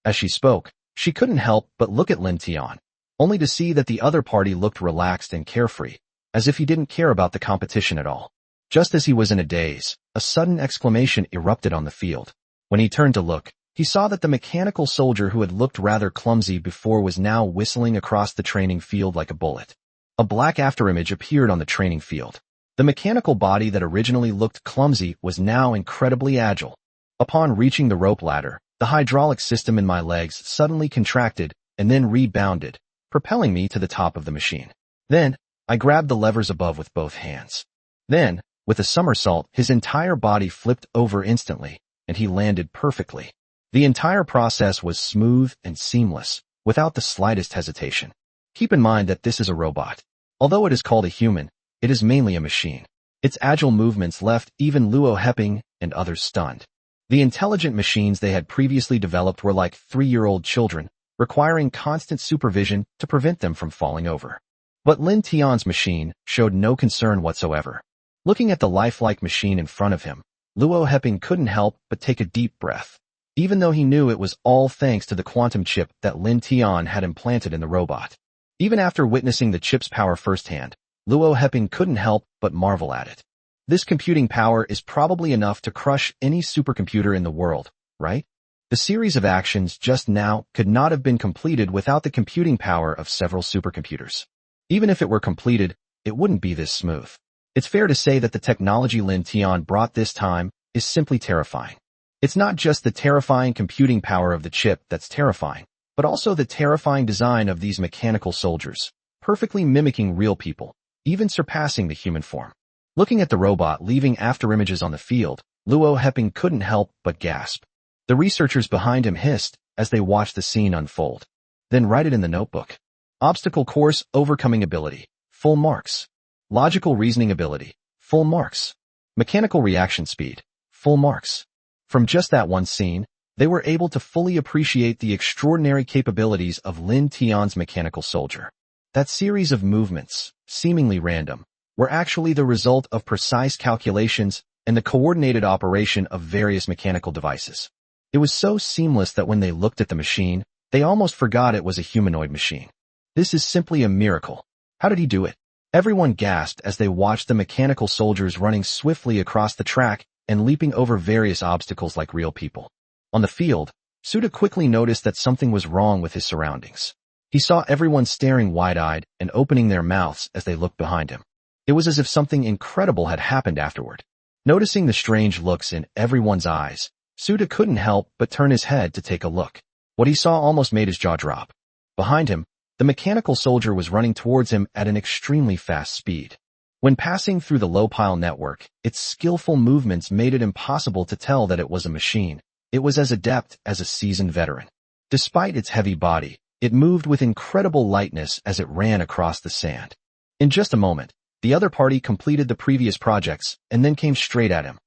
As she spoke, she couldn't help but look at Lin Tian, only to see that the other party looked relaxed and carefree, as if he didn't care about the competition at all. Just as he was in a daze, a sudden exclamation erupted on the field. When he turned to look, he saw that the mechanical soldier who had looked rather clumsy before was now whistling across the training field like a bullet. A black afterimage appeared on the training field. The mechanical body that originally looked clumsy was now incredibly agile. Upon reaching the rope ladder, the hydraulic system in my legs suddenly contracted and then rebounded, propelling me to the top of the machine. Then, I grabbed the levers above with both hands. Then, with a somersault, his entire body flipped over instantly, and he landed perfectly. The entire process was smooth and seamless, without the slightest hesitation. Keep in mind that this is a robot. Although it is called a human, it is mainly a machine. Its agile movements left even Luo Heping and others stunned. The intelligent machines they had previously developed were like 3-year-old children, requiring constant supervision to prevent them from falling over. But Lin Tian's machine showed no concern whatsoever. Looking at the lifelike machine in front of him, Luo Heping couldn't help but take a deep breath, even though he knew it was all thanks to the quantum chip that Lin Tian had implanted in the robot. Even after witnessing the chip's power firsthand, Luo Heping couldn't help but marvel at it. This computing power is probably enough to crush any supercomputer in the world, right? The series of actions just now could not have been completed without the computing power of several supercomputers. Even if it were completed, it wouldn't be this smooth. It's fair to say that the technology Lin Tian brought this time is simply terrifying. It's not just the terrifying computing power of the chip that's terrifying, but also the terrifying design of these mechanical soldiers, perfectly mimicking real people, even surpassing the human form. Looking at the robot leaving afterimages on the field, Luo Heping couldn't help but gasp. The researchers behind him hissed as they watched the scene unfold. Then write it in the notebook. Obstacle course overcoming ability, full marks. Logical reasoning ability, full marks. Mechanical reaction speed, full marks. From just that one scene, they were able to fully appreciate the extraordinary capabilities of Lin Tian's mechanical soldier. That series of movements, seemingly random, were actually the result of precise calculations and the coordinated operation of various mechanical devices. It was so seamless that when they looked at the machine, they almost forgot it was a humanoid machine. This is simply a miracle. How did he do it? Everyone gasped as they watched the mechanical soldiers running swiftly across the track and leaping over various obstacles like real people. On the field, Suda quickly noticed that something was wrong with his surroundings. He saw everyone staring wide-eyed and opening their mouths as they looked behind him. It was as if something incredible had happened afterward. Noticing the strange looks in everyone's eyes, Suda couldn't help but turn his head to take a look. What he saw almost made his jaw drop. Behind him, the mechanical soldier was running towards him at an extremely fast speed. When passing through the low-pile network, its skillful movements made it impossible to tell that it was a machine. It was as adept as a seasoned veteran. Despite its heavy body, it moved with incredible lightness as it ran across the sand. In just a moment, the other party completed the previous projects and then came straight at him.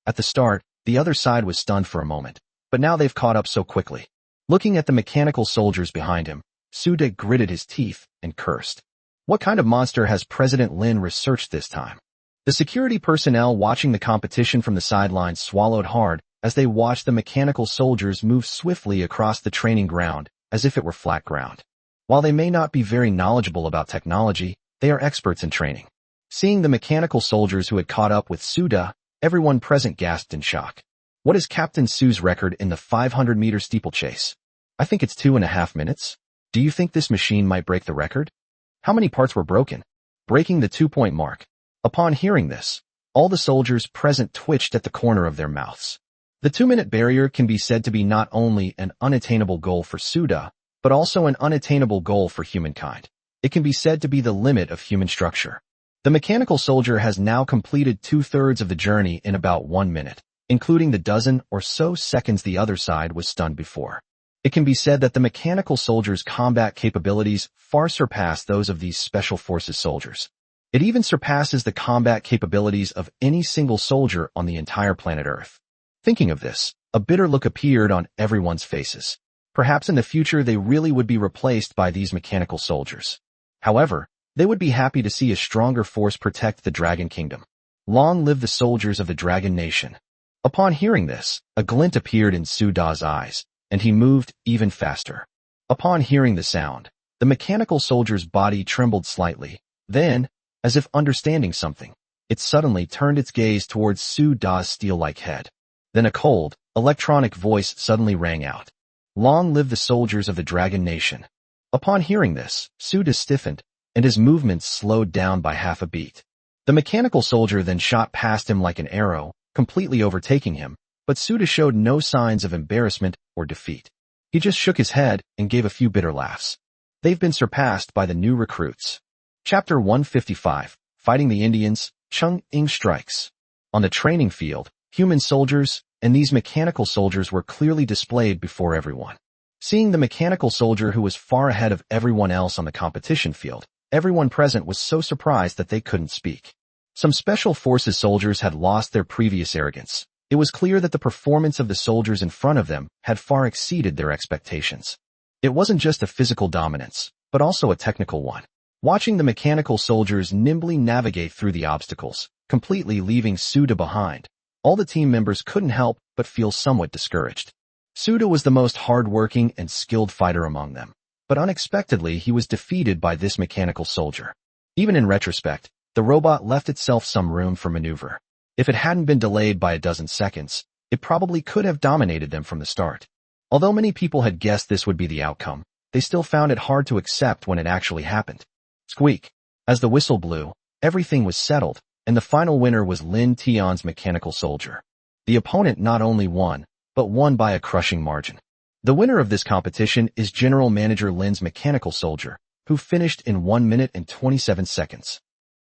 At the start, the other side was stunned for a moment, but now they've caught up so quickly. Looking at the mechanical soldiers behind him, Suda gritted his teeth and cursed. What kind of monster has President Lin researched this time? The security personnel watching the competition from the sidelines swallowed hard as they watched the mechanical soldiers move swiftly across the training ground as if it were flat ground. While they may not be very knowledgeable about technology, they are experts in training. Seeing the mechanical soldiers who had caught up with Suda, everyone present gasped in shock. What is Captain Su's record in the 500-meter steeplechase? I think it's 2.5 minutes. Do you think this machine might break the record? How many parts were broken? Breaking the 2-point mark. Upon hearing this, all the soldiers present twitched at the corner of their mouths. The 2-minute barrier can be said to be not only an unattainable goal for Suda, but also an unattainable goal for humankind. It can be said to be the limit of human structure. The mechanical soldier has now completed 2/3 of the journey in about 1 minute, including the dozen or so seconds the other side was stunned before. It can be said that the mechanical soldier's combat capabilities far surpass those of these special forces soldiers. It even surpasses the combat capabilities of any single soldier on the entire planet Earth. Thinking of this, a bitter look appeared on everyone's faces. Perhaps in the future they really would be replaced by these mechanical soldiers. However, they would be happy to see a stronger force protect the Dragon Kingdom. Long live the soldiers of the Dragon Nation. Upon hearing this, a glint appeared in Suda's eyes, and he moved even faster. Upon hearing the sound, the mechanical soldier's body trembled slightly. Then, as if understanding something, it suddenly turned its gaze towards Suda's steel-like head. Then a cold, electronic voice suddenly rang out. Long live the soldiers of the Dragon Nation. Upon hearing this, Suda stiffened, and his movements slowed down by half a beat. The mechanical soldier then shot past him like an arrow, completely overtaking him, but Suda showed no signs of embarrassment or defeat. He just shook his head and gave a few bitter laughs. They've been surpassed by the new recruits. Chapter 155, Fighting the Indians, Chung Ying strikes. On the training field, human soldiers and these mechanical soldiers were clearly displayed before everyone. Seeing the mechanical soldier who was far ahead of everyone else on the competition field, everyone present was so surprised that they couldn't speak. Some special forces soldiers had lost their previous arrogance. It was clear that the performance of the soldiers in front of them had far exceeded their expectations. It wasn't just a physical dominance, but also a technical one. Watching the mechanical soldiers nimbly navigate through the obstacles, completely leaving Suda behind, all the team members couldn't help but feel somewhat discouraged. Suda was the most hard-working and skilled fighter among them, but unexpectedly he was defeated by this mechanical soldier. Even in retrospect, the robot left itself some room for maneuver. If it hadn't been delayed by a dozen seconds, it probably could have dominated them from the start. Although many people had guessed this would be the outcome, they still found it hard to accept when it actually happened. Squeak. As the whistle blew, everything was settled, and the final winner was Lin Tian's mechanical soldier. The opponent not only won, but won by a crushing margin. The winner of this competition is General Manager Lin's mechanical soldier, who finished in 1 minute and 27 seconds.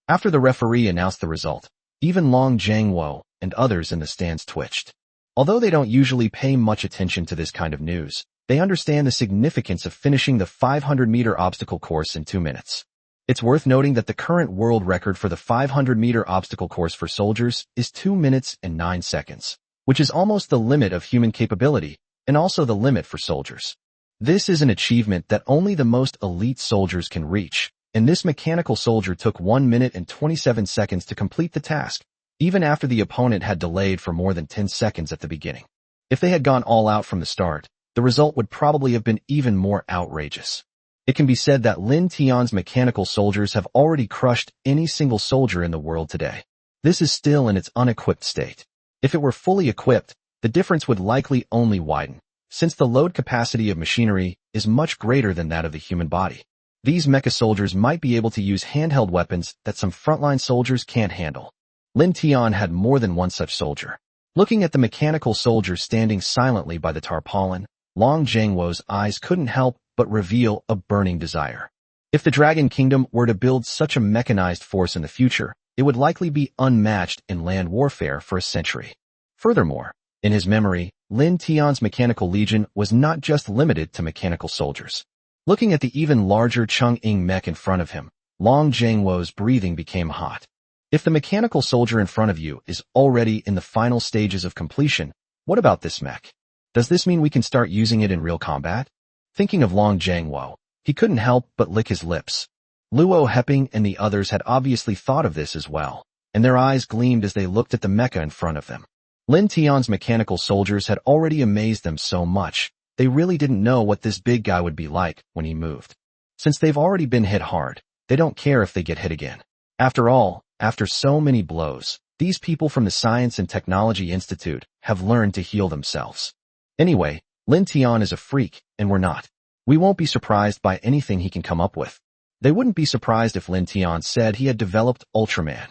After the referee announced the result, even Long Jiangwo and others in the stands twitched. Although they don't usually pay much attention to this kind of news, they understand the significance of finishing the 500-meter obstacle course in 2 minutes. It's worth noting that the current world record for the 500-meter obstacle course for soldiers is 2 minutes and 9 seconds, which is almost the limit of human capability and also the limit for soldiers. This is an achievement that only the most elite soldiers can reach, and this mechanical soldier took 1 minute and 27 seconds to complete the task, even after the opponent had delayed for more than 10 seconds at the beginning. If they had gone all out from the start, the result would probably have been even more outrageous. It can be said that Lin Tian's mechanical soldiers have already crushed any single soldier in the world today. This is still in its unequipped state. If it were fully equipped, the difference would likely only widen, since the load capacity of machinery is much greater than that of the human body. These mecha soldiers might be able to use handheld weapons that some frontline soldiers can't handle. Lin Tian had more than one such soldier. Looking at the mechanical soldier standing silently by the tarpaulin, Long Jiangwo's eyes couldn't help but reveal a burning desire. If the Dragon Kingdom were to build such a mechanized force in the future, it would likely be unmatched in land warfare for a century. Furthermore, in his memory, Lin Tian's mechanical legion was not just limited to mechanical soldiers. Looking at the even larger Chang'e mech in front of him, Long Jiangwo's breathing became hot. If the mechanical soldier in front of you is already in the final stages of completion, what about this mech? Does this mean we can start using it in real combat? Thinking of Long Jiangwo, he couldn't help but lick his lips. Luo Heping and the others had obviously thought of this as well, and their eyes gleamed as they looked at the mecha in front of them. Lin Tian's mechanical soldiers had already amazed them so much, they really didn't know what this big guy would be like when he moved. Since they've already been hit hard, they don't care if they get hit again. After all, after so many blows, these people from the Science and Technology Institute have learned to heal themselves. Anyway, Lin Tian is a freak, and we're not. We won't be surprised by anything he can come up with. They wouldn't be surprised if Lin Tian said he had developed Ultraman.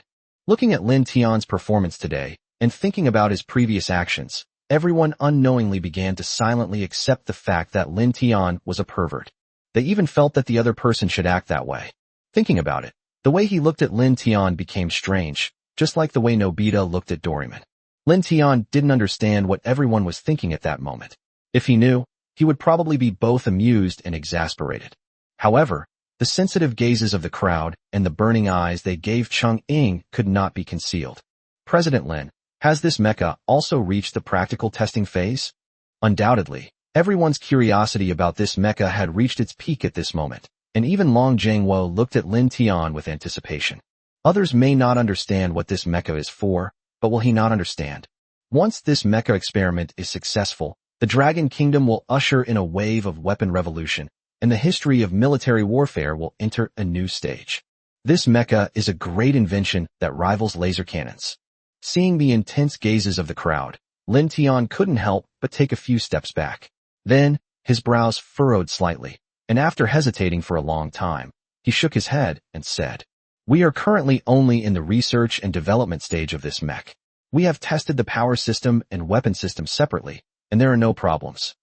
Looking at Lin Tian's performance today, and thinking about his previous actions, everyone unknowingly began to silently accept the fact that Lin Tian was a pervert. They even felt that the other person should act that way. Thinking about it, the way he looked at Lin Tian became strange, just like the way Nobita looked at Doraemon. Lin Tian didn't understand what everyone was thinking at that moment. If he knew, he would probably be both amused and exasperated. However, the sensitive gazes of the crowd and the burning eyes they gave Chang'e could not be concealed. President Lin, has this mecha also reached the practical testing phase? Undoubtedly, everyone's curiosity about this mecha had reached its peak at this moment, and even Long Jiangwo looked at Lin Tian with anticipation. Others may not understand what this mecha is for, but will he not understand? Once this mecha experiment is successful, the Dragon Kingdom will usher in a wave of weapon revolution, and the history of military warfare will enter a new stage. This mecha is a great invention that rivals laser cannons. Seeing the intense gazes of the crowd, Lin Tian couldn't help but take a few steps back. Then, his brows furrowed slightly, and after hesitating for a long time, he shook his head and said, "We are currently only in the research and development stage of this mech. We have tested the power system and weapon system separately, and there are no problems.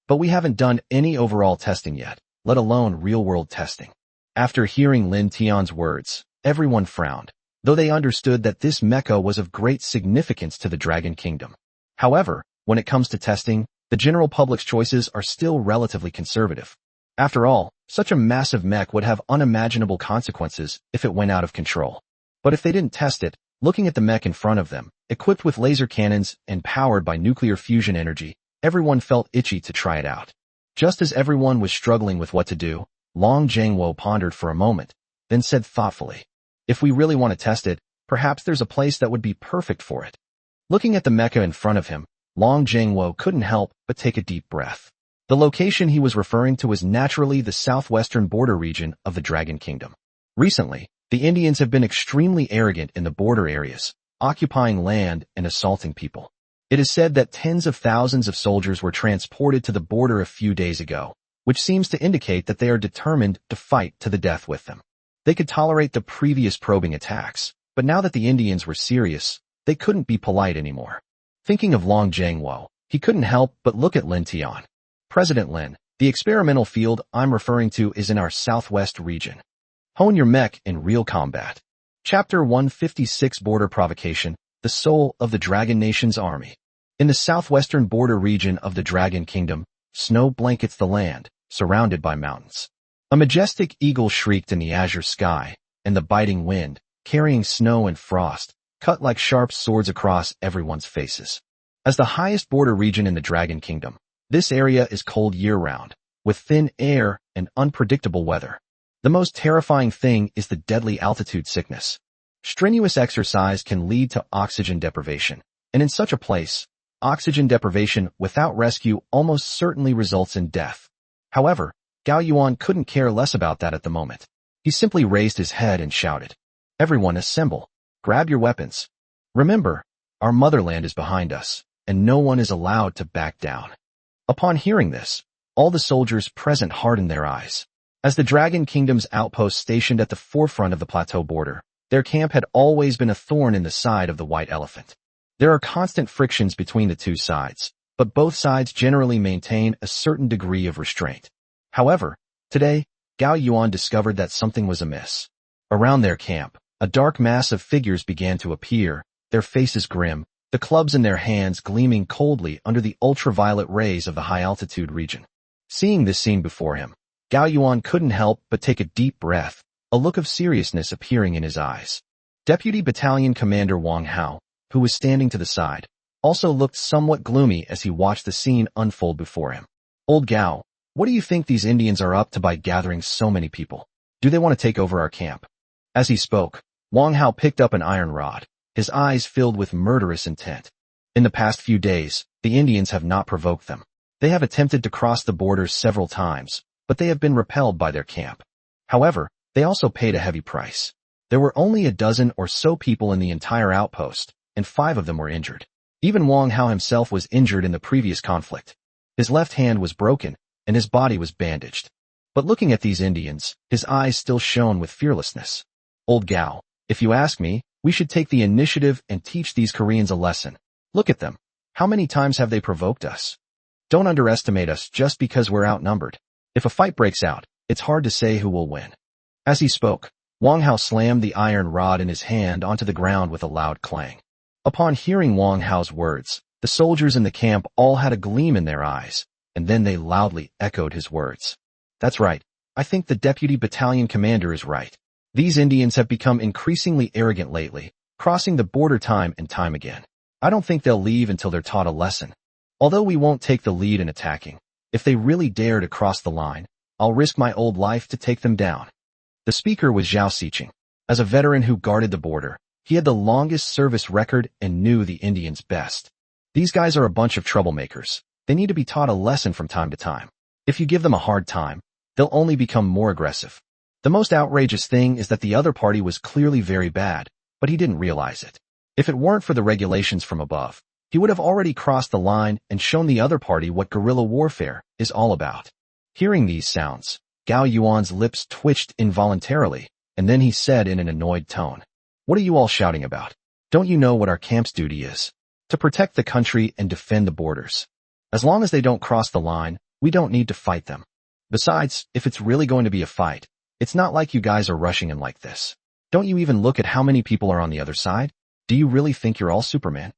But we haven't done any overall testing yet, let alone real-world testing." After hearing Lin Tian's words, everyone frowned, though they understood that this mecha was of great significance to the Dragon Kingdom. However, when it comes to testing, the general public's choices are still relatively conservative. After all, such a massive mech would have unimaginable consequences if it went out of control. But if they didn't test it, looking at the mech in front of them, equipped with laser cannons and powered by nuclear fusion energy, everyone felt itchy to try it out. Just as everyone was struggling with what to do, Long Jiangwo pondered for a moment, then said thoughtfully, "If we really want to test it, perhaps there's a place that would be perfect for it." Looking at the mecha in front of him, Long Jiangwo couldn't help but take a deep breath. The location he was referring to was naturally the southwestern border region of the Dragon Kingdom. Recently, the Indians have been extremely arrogant in the border areas, occupying land and assaulting people. It is said that tens of thousands of soldiers were transported to the border a few days ago, which seems to indicate that they are determined to fight to the death with them. They could tolerate the previous probing attacks, but now that the Indians were serious, they couldn't be polite anymore. Thinking of Long Jiangwo, he couldn't help but look at Lin Tian. President Lin, the experimental field I'm referring to is in our southwest region. Hone your mech in real combat. Chapter 156 Border Provocation, the Soul of the Dragon Nation's Army. In the southwestern border region of the Dragon Kingdom, snow blankets the land, surrounded by mountains. A majestic eagle shrieked in the azure sky, and the biting wind, carrying snow and frost, cut like sharp swords across everyone's faces. As the highest border region in the Dragon Kingdom, this area is cold year-round, with thin air and unpredictable weather. The most terrifying thing is the deadly altitude sickness. Strenuous exercise can lead to oxygen deprivation, and in such a place, oxygen deprivation without rescue almost certainly results in death. However, Gao Yuan couldn't care less about that at the moment. He simply raised his head and shouted, "Everyone assemble! Grab your weapons! Remember, our motherland is behind us, and no one is allowed to back down." Upon hearing this, all the soldiers present hardened their eyes. As the Dragon Kingdom's outpost stationed at the forefront of the plateau border, their camp had always been a thorn in the side of the White Elephant. There are constant frictions between the two sides, but both sides generally maintain a certain degree of restraint. However, today, Gao Yuan discovered that something was amiss. Around their camp, a dark mass of figures began to appear, their faces grim, the clubs in their hands gleaming coldly under the ultraviolet rays of the high-altitude region. Seeing this scene before him, Gao Yuan couldn't help but take a deep breath, a look of seriousness appearing in his eyes. Deputy Battalion Commander Wang Hao, who was standing to the side, also looked somewhat gloomy as he watched the scene unfold before him. "Old Gao, what do you think these Indians are up to by gathering so many people? Do they want to take over our camp?" As he spoke, Wang Hao picked up an iron rod, his eyes filled with murderous intent. In the past few days, the Indians have not provoked them. They have attempted to cross the borders several times, but they have been repelled by their camp. However, they also paid a heavy price. There were only a dozen or so people in the entire outpost, and 5 of them were injured. Even Wang Hao himself was injured in the previous conflict. His left hand was broken, and his body was bandaged. But looking at these Indians, his eyes still shone with fearlessness. "Old Gao, if you ask me, we should take the initiative and teach these Koreans a lesson. Look at them. How many times have they provoked us? Don't underestimate us just because we're outnumbered. If a fight breaks out, it's hard to say who will win." As he spoke, Wang Hao slammed the iron rod in his hand onto the ground with a loud clang. Upon hearing Wang Hao's words, the soldiers in the camp all had a gleam in their eyes, and then they loudly echoed his words. "That's right. I think the deputy battalion commander is right. These Indians have become increasingly arrogant lately, crossing the border time and time again. I don't think they'll leave until they're taught a lesson. Although we won't take the lead in attacking, if they really dare to cross the line, I'll risk my old life to take them down." The speaker was Zhao Xiqing. As a veteran who guarded the border, he had the longest service record and knew the Indians best. These guys are a bunch of troublemakers. They need to be taught a lesson from time to time. If you give them a hard time, they'll only become more aggressive. The most outrageous thing is that the other party was clearly very bad, but he didn't realize it. If it weren't for the regulations from above, he would have already crossed the line and shown the other party what guerrilla warfare is all about. Hearing these sounds, Gao Yuan's lips twitched involuntarily, and then he said in an annoyed tone, "What are you all shouting about? Don't you know what our camp's duty is? To protect the country and defend the borders. As long as they don't cross the line, we don't need to fight them. Besides, if it's really going to be a fight, it's not like you guys are rushing in like this. Don't you even look at how many people are on the other side? Do you really think you're all Superman?"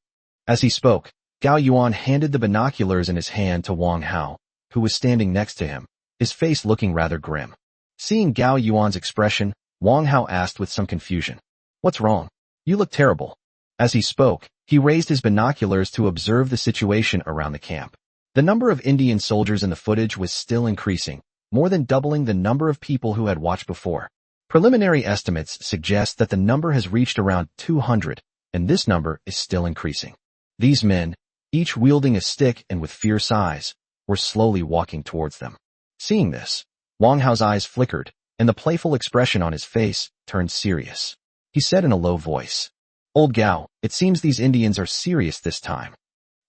As he spoke, Gao Yuan handed the binoculars in his hand to Wang Hao, who was standing next to him, his face looking rather grim. Seeing Gao Yuan's expression, Wang Hao asked with some confusion, "What's wrong? You look terrible." As he spoke, he raised his binoculars to observe the situation around the camp. The number of Indian soldiers in the footage was still increasing, more than doubling the number of people who had watched before. Preliminary estimates suggest that the number has reached around 200, and this number is still increasing. These men, each wielding a stick and with fierce eyes, were slowly walking towards them. Seeing this, Wang Hao's eyes flickered, and the playful expression on his face turned serious. He said in a low voice, "Old Gao, it seems these Indians are serious this time."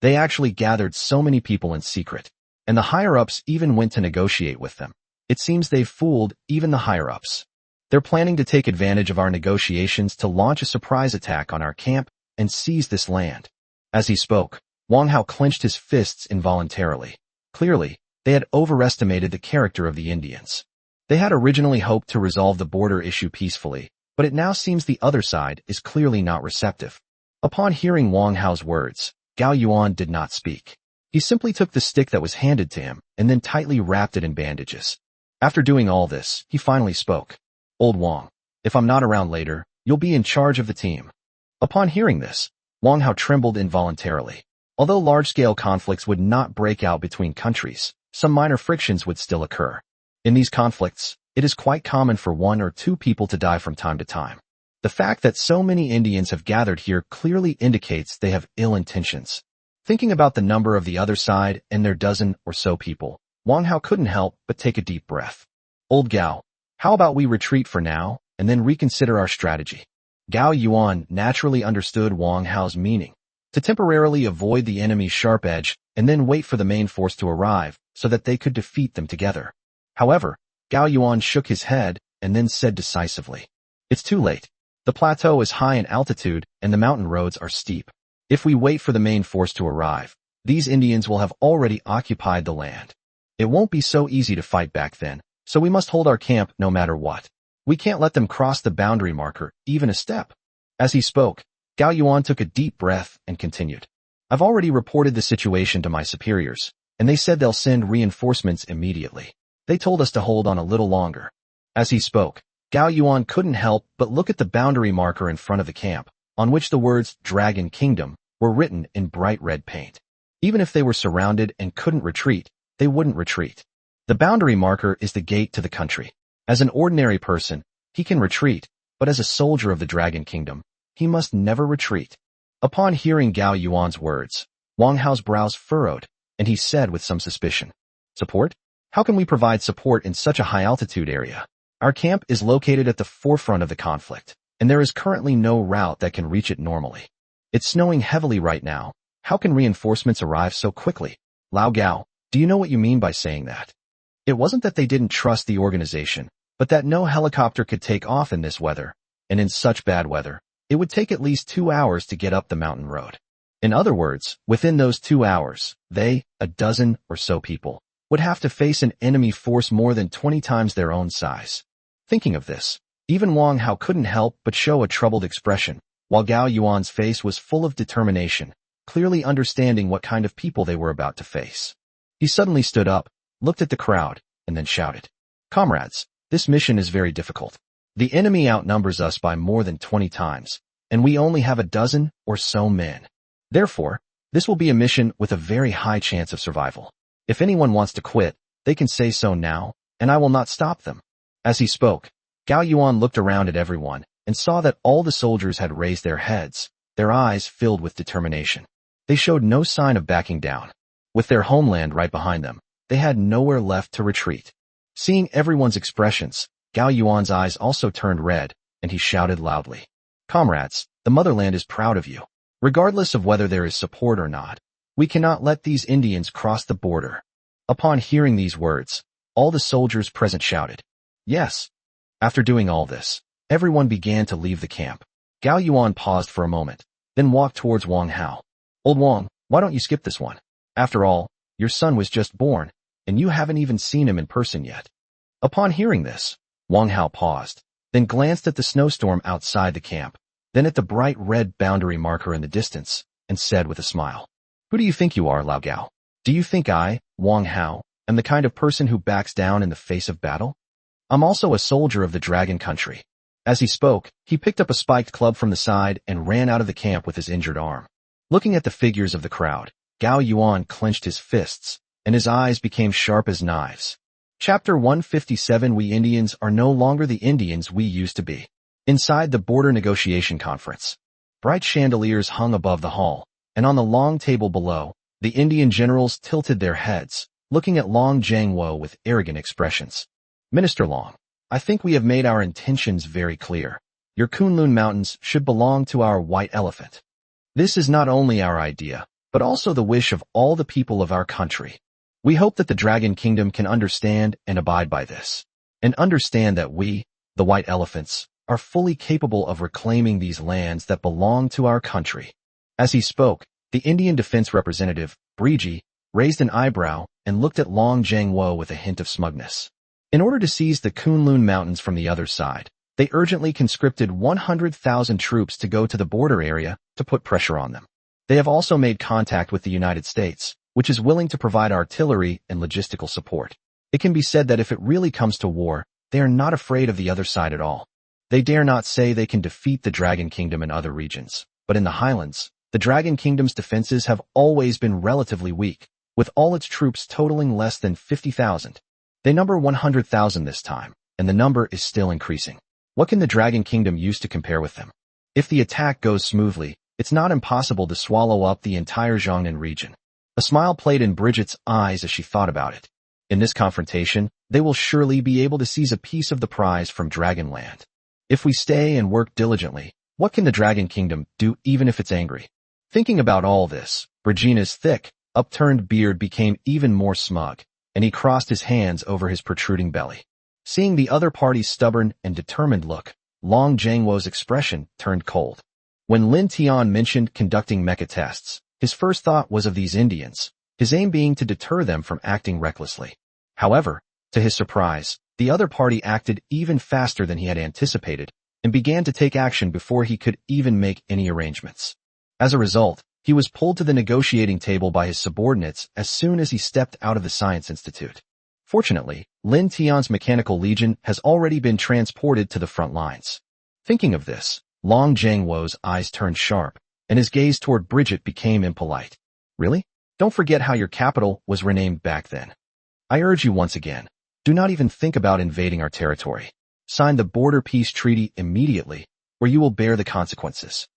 They actually gathered so many people in secret, and the higher-ups even went to negotiate with them. It seems they've fooled even the higher-ups. They're planning to take advantage of our negotiations to launch a surprise attack on our camp and seize this land. As he spoke, Wang Hao clenched his fists involuntarily. Clearly, they had overestimated the character of the Indians. They had originally hoped to resolve the border issue peacefully, but it now seems the other side is clearly not receptive. Upon hearing Wang Hao's words, Gao Yuan did not speak. He simply took the stick that was handed to him and then tightly wrapped it in bandages. After doing all this, he finally spoke. Old Wang, if I'm not around later, you'll be in charge of the team. Upon hearing this, Wang Hao trembled involuntarily. Although large-scale conflicts would not break out between countries, some minor frictions would still occur. In these conflicts, it is quite common for 1 or 2 people to die from time to time. The fact that so many Indians have gathered here clearly indicates they have ill intentions. Thinking about the number of the other side and their dozen or so people, Wang Hao couldn't help but take a deep breath. Old Gao, how about we retreat for now and then reconsider our strategy? Gao Yuan naturally understood Wang Hao's meaning, to temporarily avoid the enemy's sharp edge and then wait for the main force to arrive so that they could defeat them together. However, Gao Yuan shook his head and then said decisively, "It's too late. The plateau is high in altitude and the mountain roads are steep. If we wait for the main force to arrive, these Indians will have already occupied the land. It won't be so easy to fight back then, so we must hold our camp no matter what. We can't let them cross the boundary marker, even a step." As he spoke, Gao Yuan took a deep breath and continued. "I've already reported the situation to my superiors, and they said they'll send reinforcements immediately. They told us to hold on a little longer." As he spoke, Gao Yuan couldn't help but look at the boundary marker in front of the camp, on which the words Dragon Kingdom were written in bright red paint. Even if they were surrounded and couldn't retreat, they wouldn't retreat. The boundary marker is the gate to the country. As an ordinary person, he can retreat, but as a soldier of the Dragon Kingdom, he must never retreat. Upon hearing Gao Yuan's words, Wang Hao's brows furrowed, and he said with some suspicion, "Support? How can we provide support in such a high-altitude area? Our camp is located at the forefront of the conflict, and there is currently no route that can reach it normally. It's snowing heavily right now. How can reinforcements arrive so quickly? Lao Gao, do you know what you mean by saying that?" It wasn't that they didn't trust the organization, but that no helicopter could take off in this weather, and in such bad weather, it would take at least 2 hours to get up the mountain road. In other words, within those 2 hours, they, a dozen or so people, would have to face an enemy force more than 20 times their own size. Thinking of this, even Wang Hao couldn't help but show a troubled expression, while Gao Yuan's face was full of determination, clearly understanding what kind of people they were about to face. He suddenly stood up, looked at the crowd, and then shouted, "Comrades, this mission is very difficult. The enemy outnumbers us by more than 20 times, and we only have a dozen or so men. Therefore, this will be a mission with a very high chance of survival. If anyone wants to quit, they can say so now, and I will not stop them." As he spoke, Gao Yuan looked around at everyone and saw that all the soldiers had raised their heads, their eyes filled with determination. They showed no sign of backing down. With their homeland right behind them, they had nowhere left to retreat. Seeing everyone's expressions, Gao Yuan's eyes also turned red, and he shouted loudly, "Comrades, the motherland is proud of you. Regardless of whether there is support or not, we cannot let these Indians cross the border." Upon hearing these words, all the soldiers present shouted, "Yes." After doing all this, everyone began to leave the camp. Gao Yuan paused for a moment, then walked towards Wang Hao. "Old Wang, why don't you skip this one? After all, your son was just born, and you haven't even seen him in person yet." Upon hearing this, Wang Hao paused, then glanced at the snowstorm outside the camp, then at the bright red boundary marker in the distance, and said with a smile, "Who do you think you are, Lao Gao? Do you think I, Wang Hao, am the kind of person who backs down in the face of battle? I'm also a soldier of the Dragon Country." As he spoke, he picked up a spiked club from the side and ran out of the camp with his injured arm. Looking at the figures of the crowd, Gao Yuan clenched his fists, and his eyes became sharp as knives. Chapter 157. We Indians are no longer the Indians we used to be. Inside the border negotiation conference, bright chandeliers hung above the hall, and on the long table below, the Indian generals tilted their heads, looking at Long Jiangwo with arrogant expressions. "Minister Long, I think we have made our intentions very clear. Your Kunlun Mountains should belong to our White Elephant. This is not only our idea, but also the wish of all the people of our country. We hope that the Dragon Kingdom can understand and abide by this, and understand that we, the White Elephants, are fully capable of reclaiming these lands that belong to our country." As he spoke, the Indian Defense Representative, Briji, raised an eyebrow and looked at Long Zhengwo with a hint of smugness. In order to seize the Kunlun Mountains from the other side, they urgently conscripted 100,000 troops to go to the border area to put pressure on them. They have also made contact with the United States, which is willing to provide artillery and logistical support. It can be said that if it really comes to war, they are not afraid of the other side at all. They dare not say they can defeat the Dragon Kingdom in other regions, but in the highlands, the Dragon Kingdom's defenses have always been relatively weak, with all its troops totaling less than 50,000. They number 100,000 this time, and the number is still increasing. What can the Dragon Kingdom use to compare with them? If the attack goes smoothly, it's not impossible to swallow up the entire Jiangnan region. A smile played in Bridget's eyes as she thought about it. In this confrontation, they will surely be able to seize a piece of the prize from Dragonland. If we stay and work diligently, what can the Dragon Kingdom do even if it's angry? Thinking about all this, Regina's thick, upturned beard became even more smug, and he crossed his hands over his protruding belly. Seeing the other party's stubborn and determined look, Long Zhengwo's expression turned cold. When Lin Tian mentioned conducting mecha tests, his first thought was of these Indians, his aim being to deter them from acting recklessly. However, to his surprise, the other party acted even faster than he had anticipated and began to take action before he could even make any arrangements. As a result, he was pulled to the negotiating table by his subordinates as soon as he stepped out of the Science Institute. Fortunately, Lin Tian's mechanical legion has already been transported to the front lines. Thinking of this, Long Zhengwo's eyes turned sharp, and his gaze toward Bridget became impolite. "Really? Don't forget how your capital was renamed back then. I urge you once again, do not even think about invading our territory. Sign the border peace treaty immediately, or you will bear the consequences.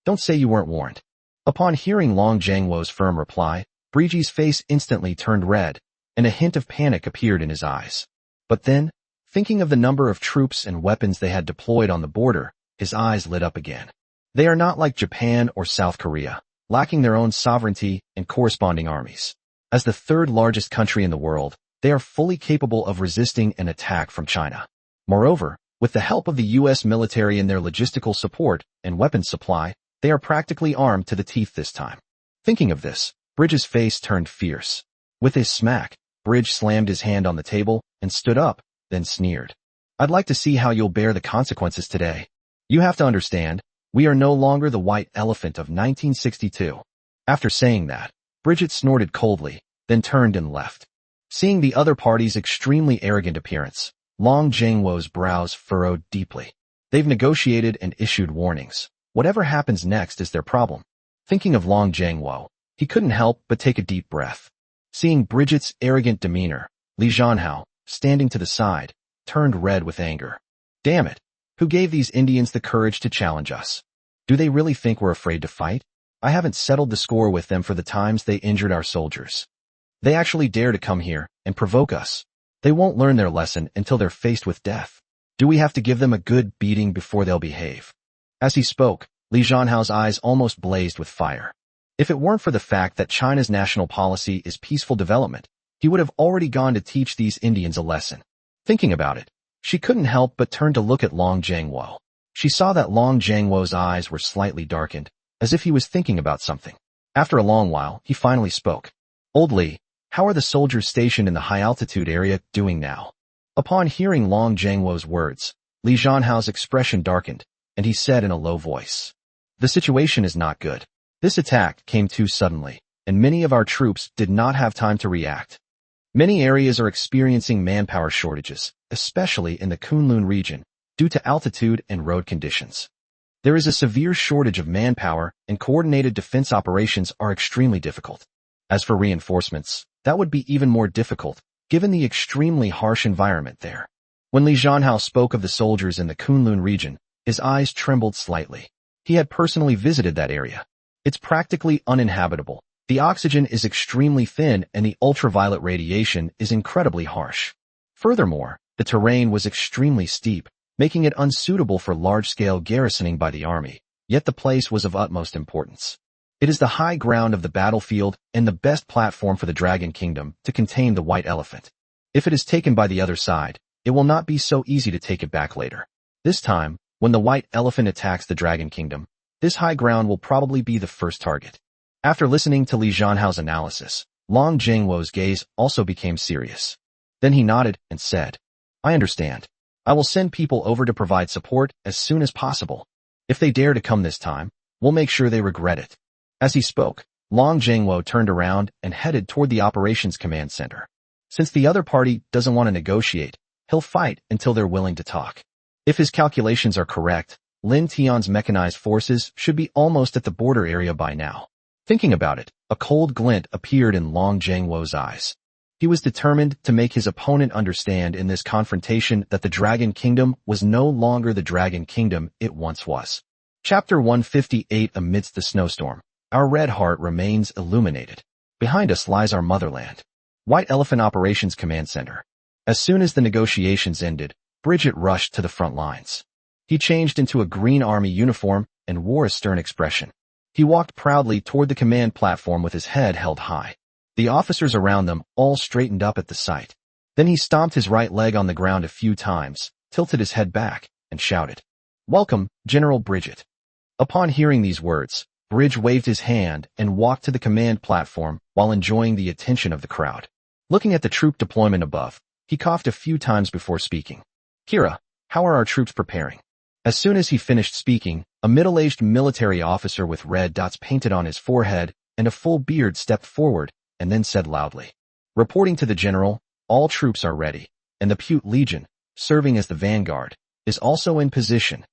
Don't say you weren't warned." Upon hearing Long Zhengwo's firm reply, Briji's face instantly turned red, and a hint of panic appeared in his eyes. But then, thinking of the number of troops and weapons they had deployed on the border, his eyes lit up again. They are not like Japan or South Korea, lacking their own sovereignty and corresponding armies. As the third largest country in the world, they are fully capable of resisting an attack from China. Moreover, with the help of the U.S. military and their logistical support and weapons supply, they are practically armed to the teeth this time. Thinking of this, Bridge's face turned fierce. With his smack, Bridge slammed his hand on the table and stood up, then sneered. "I'd like to see how you'll bear the consequences today. You have to understand, we are no longer the White Elephant of 1962. After saying that, Bridget snorted coldly, then turned and left. Seeing the other party's extremely arrogant appearance, Long Zhengwo's brows furrowed deeply. They've negotiated and issued warnings. Whatever happens next is their problem. Thinking of Long Zhengwo, he couldn't help but take a deep breath. Seeing Bridget's arrogant demeanor, Li Zhanhao, standing to the side, turned red with anger. "Damn it! Who gave these Indians the courage to challenge us? Do they really think we're afraid to fight? I haven't settled the score with them for the times they injured our soldiers. They actually dare to come here and provoke us. They won't learn their lesson until they're faced with death. Do we have to give them a good beating before they'll behave?" As he spoke, Li Zhanhao's eyes almost blazed with fire. If it weren't for the fact that China's national policy is peaceful development, he would have already gone to teach these Indians a lesson. Thinking about it, she couldn't help but turn to look at Long Zhengwo. She saw that Long Zhengwo's eyes were slightly darkened, as if he was thinking about something. After a long while, he finally spoke. "Old Li, how are the soldiers stationed in the high-altitude area doing now?" Upon hearing Long Zhengwo's words, Li Zhanhao's expression darkened, and he said in a low voice, "The situation is not good. This attack came too suddenly, and many of our troops did not have time to react. Many areas are experiencing manpower shortages, especially in the Kunlun region, due to altitude and road conditions. There is a severe shortage of manpower, and coordinated defense operations are extremely difficult. As for reinforcements, that would be even more difficult, given the extremely harsh environment there." When Li Zhanhao spoke of the soldiers in the Kunlun region, his eyes trembled slightly. He had personally visited that area. It's practically uninhabitable. The oxygen is extremely thin and the ultraviolet radiation is incredibly harsh. Furthermore, the terrain was extremely steep, making it unsuitable for large-scale garrisoning by the army, yet the place was of utmost importance. It is the high ground of the battlefield and the best platform for the Dragon Kingdom to contain the white elephant. If it is taken by the other side, it will not be so easy to take it back later. This time, when the white elephant attacks the Dragon Kingdom, this high ground will probably be the first target. After listening to Li Zhanhao's analysis, Long Jingwo's gaze also became serious. Then he nodded and said, I understand. I will send people over to provide support as soon as possible. If they dare to come this time, we'll make sure they regret it. As he spoke, Long Jingwo turned around and headed toward the operations command center. Since the other party doesn't want to negotiate, he'll fight until they're willing to talk. If his calculations are correct, Lin Tian's mechanized forces should be almost at the border area by now. Thinking about it, a cold glint appeared in Long Jingwo's eyes. He was determined to make his opponent understand in this confrontation that the Dragon Kingdom was no longer the Dragon Kingdom it once was. Chapter 158. Amidst the snowstorm, our red heart remains illuminated. Behind us lies our motherland. White Elephant Operations Command Center. As soon as the negotiations ended, Bridget rushed to the front lines. He changed into a green army uniform and wore a stern expression. He walked proudly toward the command platform with his head held high. The officers around them all straightened up at the sight. Then he stomped his right leg on the ground a few times, tilted his head back, and shouted, Welcome, General Bridget. Upon hearing these words, Bridge waved his hand and walked to the command platform while enjoying the attention of the crowd. Looking at the troop deployment above, he coughed a few times before speaking. Kira, how are our troops preparing? As soon as he finished speaking, a middle-aged military officer with red dots painted on his forehead and a full beard stepped forward and then said loudly, Reporting to the general, all troops are ready, and the Pute Legion, serving as the vanguard, is also in position.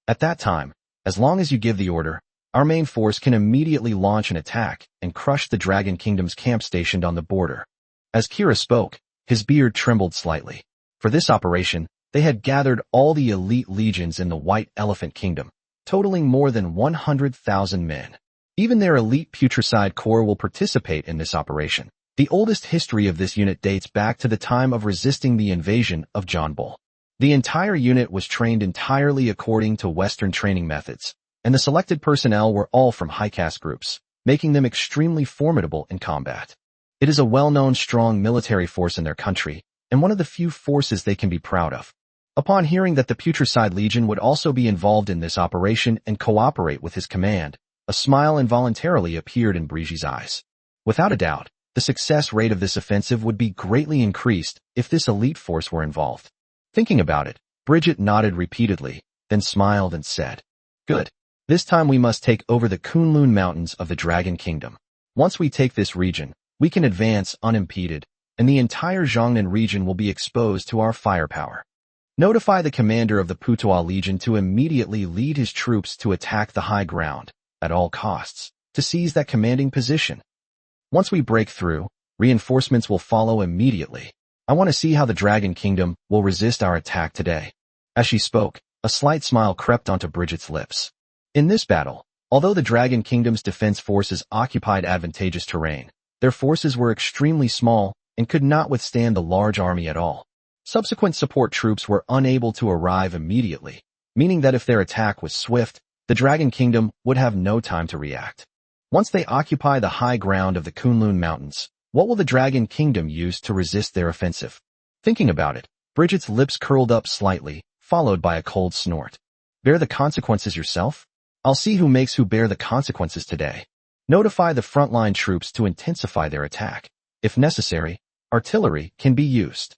At that time, as long as you give the order, our main force can immediately launch an attack and crush the Dragon Kingdom's camp stationed on the border. As Kira spoke, his beard trembled slightly. For this operation, they had gathered all the elite legions in the White Elephant Kingdom, totaling more than 100,000 men. Even their elite Putricide Corps will participate in this operation. The oldest history of this unit dates back to the time of resisting the invasion of Jonbul. The entire unit was trained entirely according to Western training methods, and the selected personnel were all from high-caste groups, making them extremely formidable in combat. It is a well-known strong military force in their country, and one of the few forces they can be proud of. Upon hearing that the Putricide Legion would also be involved in this operation and cooperate with his command, a smile involuntarily appeared in Brigi's eyes. Without a doubt, the success rate of this offensive would be greatly increased if this elite force were involved. Thinking about it, Bridget nodded repeatedly, then smiled and said, Good. This time we must take over the Kunlun Mountains of the Dragon Kingdom. Once we take this region, we can advance unimpeded, and the entire Zhongnan region will be exposed to our firepower. Notify the commander of the Putuo Legion to immediately lead his troops to attack the high ground, at all costs, to seize that commanding position. Once we break through, reinforcements will follow immediately. I want to see how the Dragon Kingdom will resist our attack today. As she spoke, a slight smile crept onto Bridget's lips. In this battle, although the Dragon Kingdom's defense forces occupied advantageous terrain, their forces were extremely small and could not withstand the large army at all. Subsequent support troops were unable to arrive immediately, meaning that if their attack was swift, the Dragon Kingdom would have no time to react. Once they occupy the high ground of the Kunlun Mountains, what will the Dragon Kingdom use to resist their offensive? Thinking about it, Bridget's lips curled up slightly, followed by a cold snort. Bear the consequences yourself? I'll see who makes who bear the consequences today. Notify the frontline troops to intensify their attack. If necessary, artillery can be used.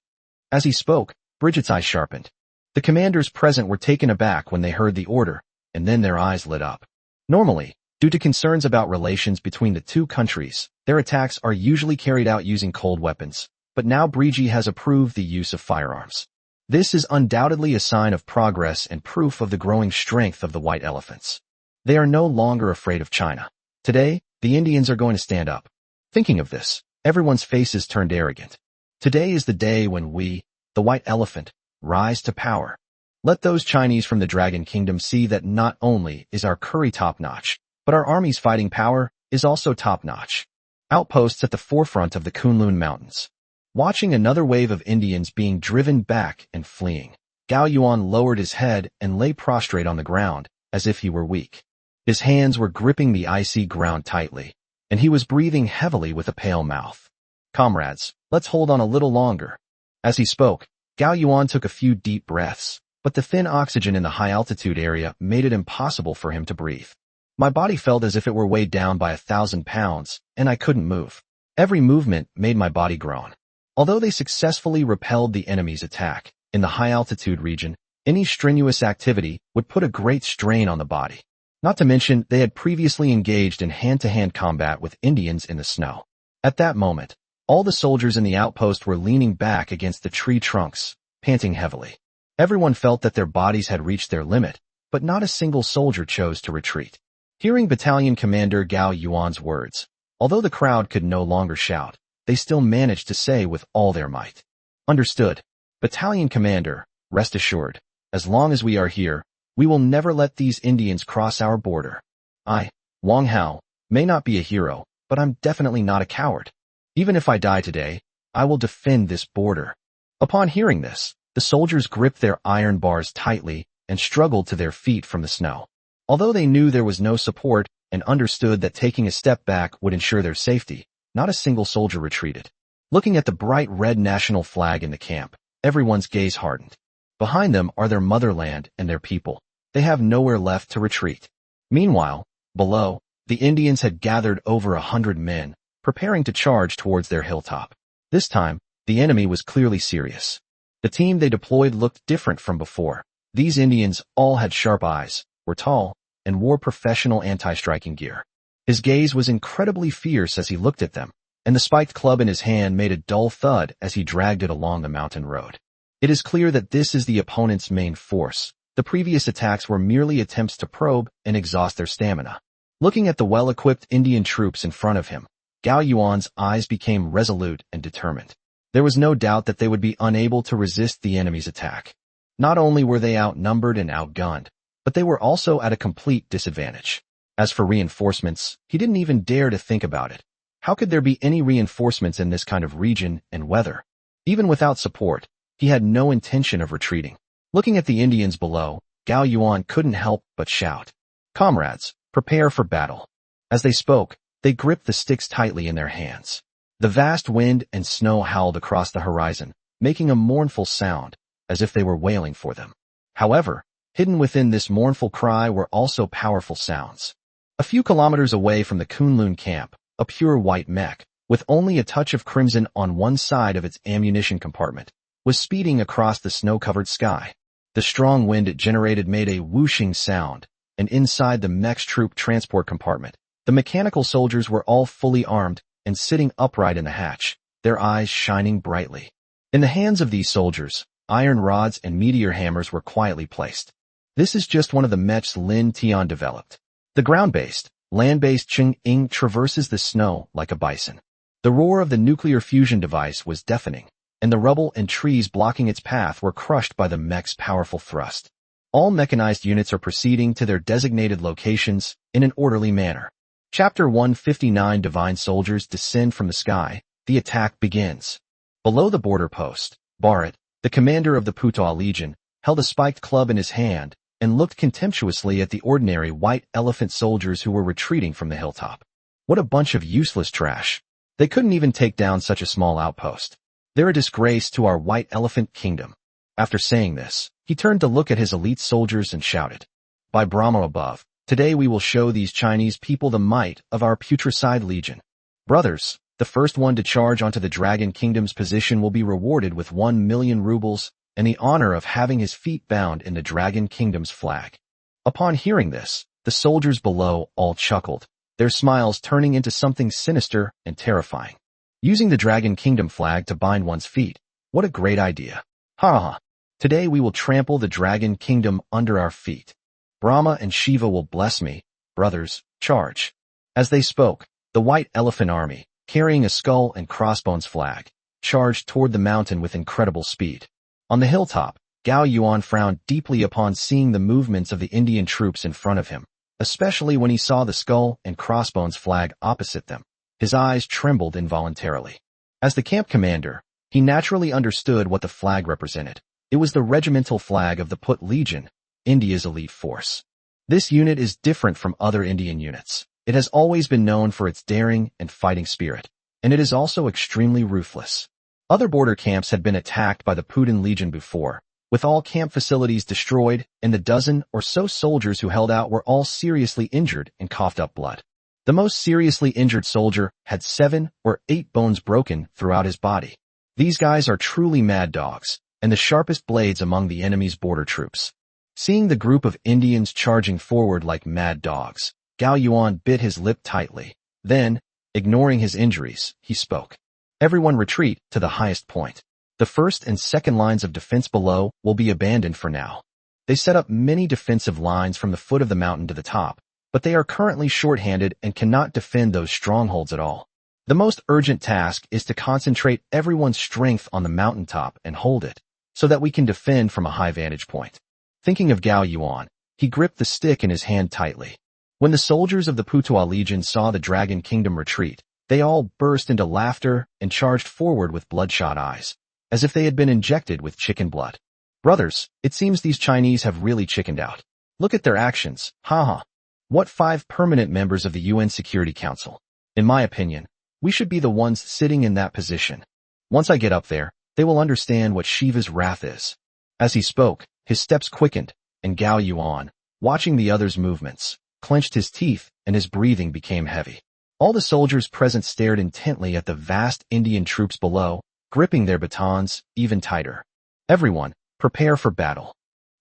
As he spoke, Bridget's eyes sharpened. The commanders present were taken aback when they heard the order, and then their eyes lit up. Normally, due to concerns about relations between the two countries, their attacks are usually carried out using cold weapons, but now Brigi has approved the use of firearms. This is undoubtedly a sign of progress and proof of the growing strength of the white elephants. They are no longer afraid of China. Today, the Indians are going to stand up. Thinking of this, everyone's faces turned arrogant. Today is the day when we, the white elephant, rise to power. Let those Chinese from the Dragon Kingdom see that not only is our curry top-notch, but our army's fighting power is also top-notch. Outposts at the forefront of the Kunlun Mountains. Watching another wave of Indians being driven back and fleeing, Gao Yuan lowered his head and lay prostrate on the ground, as if he were weak. His hands were gripping the icy ground tightly, and he was breathing heavily with a pale mouth. "Comrades, let's hold on a little longer." As he spoke, Gao Yuan took a few deep breaths, but the thin oxygen in the high-altitude area made it impossible for him to breathe. My body felt as if it were weighed down by 1,000 pounds, and I couldn't move. Every movement made my body groan. Although they successfully repelled the enemy's attack, in the high-altitude region, any strenuous activity would put a great strain on the body. Not to mention, they had previously engaged in hand-to-hand combat with Indians in the snow. At that moment, all the soldiers in the outpost were leaning back against the tree trunks, panting heavily. Everyone felt that their bodies had reached their limit, but not a single soldier chose to retreat. Hearing Battalion Commander Gao Yuan's words, although the crowd could no longer shout, they still managed to say with all their might, "Understood. Battalion Commander, rest assured, as long as we are here, we will never let these Indians cross our border. I, Wang Hao, may not be a hero, but I'm definitely not a coward. Even if I die today, I will defend this border." Upon hearing this, the soldiers gripped their iron bars tightly and struggled to their feet from the snow. Although they knew there was no support and understood that taking a step back would ensure their safety, not a single soldier retreated. Looking at the bright red national flag in the camp, everyone's gaze hardened. Behind them are their motherland and their people. They have nowhere left to retreat. Meanwhile, below, the Indians had gathered over 100 men, preparing to charge towards their hilltop. This time, the enemy was clearly serious. The team they deployed looked different from before. These Indians all had sharp eyes, were tall, and wore professional anti-striking gear. His gaze was incredibly fierce as he looked at them, and the spiked club in his hand made a dull thud as he dragged it along the mountain road. It is clear that this is the opponent's main force. The previous attacks were merely attempts to probe and exhaust their stamina. Looking at the well-equipped Indian troops in front of him, Gao Yuan's eyes became resolute and determined. There was no doubt that they would be unable to resist the enemy's attack. Not only were they outnumbered and outgunned, but they were also at a complete disadvantage. As for reinforcements, he didn't even dare to think about it. How could there be any reinforcements in this kind of region and weather? Even without support, he had no intention of retreating. Looking at the Indians below, Gao Yuan couldn't help but shout, "Comrades, prepare for battle." As they spoke, they gripped the sticks tightly in their hands. The vast wind and snow howled across the horizon, making a mournful sound, as if they were wailing for them. However, hidden within this mournful cry were also powerful sounds. A few kilometers away from the Kunlun camp, a pure white mech, with only a touch of crimson on one side of its ammunition compartment, was speeding across the snow-covered sky. The strong wind it generated made a whooshing sound, and inside the mech's troop transport compartment, the mechanical soldiers were all fully armed and sitting upright in the hatch, their eyes shining brightly. In the hands of these soldiers, iron rods and meteor hammers were quietly placed. This is just one of the mechs Lin Tian developed. The ground-based, land-based Cheng-Ing traverses the snow like a bison. The roar of the nuclear fusion device was deafening, and the rubble and trees blocking its path were crushed by the mech's powerful thrust. All mechanized units are proceeding to their designated locations in an orderly manner. Chapter 159 Divine Soldiers Descend from the Sky. The attack begins. Below the border post, Bharat, the commander of the Puta Legion, held a spiked club in his hand and looked contemptuously at the ordinary white elephant soldiers who were retreating from the hilltop. What a bunch of useless trash. They couldn't even take down such a small outpost. They're a disgrace to our white elephant kingdom. After saying this, he turned to look at his elite soldiers and shouted, "By Brahma above, today we will show these Chinese people the might of our putricide legion. Brothers, the first one to charge onto the Dragon Kingdom's position will be rewarded with 1 million rubles and the honor of having his feet bound in the Dragon Kingdom's flag." Upon hearing this, the soldiers below all chuckled, their smiles turning into something sinister and terrifying. Using the Dragon Kingdom flag to bind one's feet, what a great idea. Ha ha. Today we will trample the Dragon Kingdom under our feet. Brahma and Shiva will bless me. Brothers, charge. As they spoke, the white elephant army, carrying a skull and crossbones flag, charged toward the mountain with incredible speed. On the hilltop, Gao Yuan frowned deeply upon seeing the movements of the Indian troops in front of him, especially when he saw the skull and crossbones flag opposite them. His eyes trembled involuntarily. As the camp commander, he naturally understood what the flag represented. It was the regimental flag of the Put Legion, India's elite force. This unit is different from other Indian units. It has always been known for its daring and fighting spirit, and it is also extremely ruthless. Other border camps had been attacked by the Putin Legion before, with all camp facilities destroyed, and the dozen or so soldiers who held out were all seriously injured and coughed up blood. The most seriously injured soldier had 7 or 8 bones broken throughout his body. These guys are truly mad dogs, and the sharpest blades among the enemy's border troops. Seeing the group of Indians charging forward like mad dogs, Gao Yuan bit his lip tightly. Then, ignoring his injuries, he spoke. Everyone retreat to the highest point. The first and second lines of defense below will be abandoned for now. They set up many defensive lines from the foot of the mountain to the top, but they are currently short-handed and cannot defend those strongholds at all. The most urgent task is to concentrate everyone's strength on the mountaintop and hold it, so that we can defend from a high vantage point. Thinking of Gao Yuan, he gripped the stick in his hand tightly. When the soldiers of the Putuo Legion saw the Dragon Kingdom retreat, they all burst into laughter and charged forward with bloodshot eyes, as if they had been injected with chicken blood. Brothers, it seems these Chinese have really chickened out. Look at their actions, haha. What 5 permanent members of the UN Security Council? In my opinion, we should be the ones sitting in that position. Once I get up there, they will understand what Shiva's wrath is. As he spoke, his steps quickened, and Gao Yuan, watching the others' movements, clenched his teeth and his breathing became heavy. All the soldiers present stared intently at the vast Indian troops below, gripping their batons even tighter. Everyone, prepare for battle.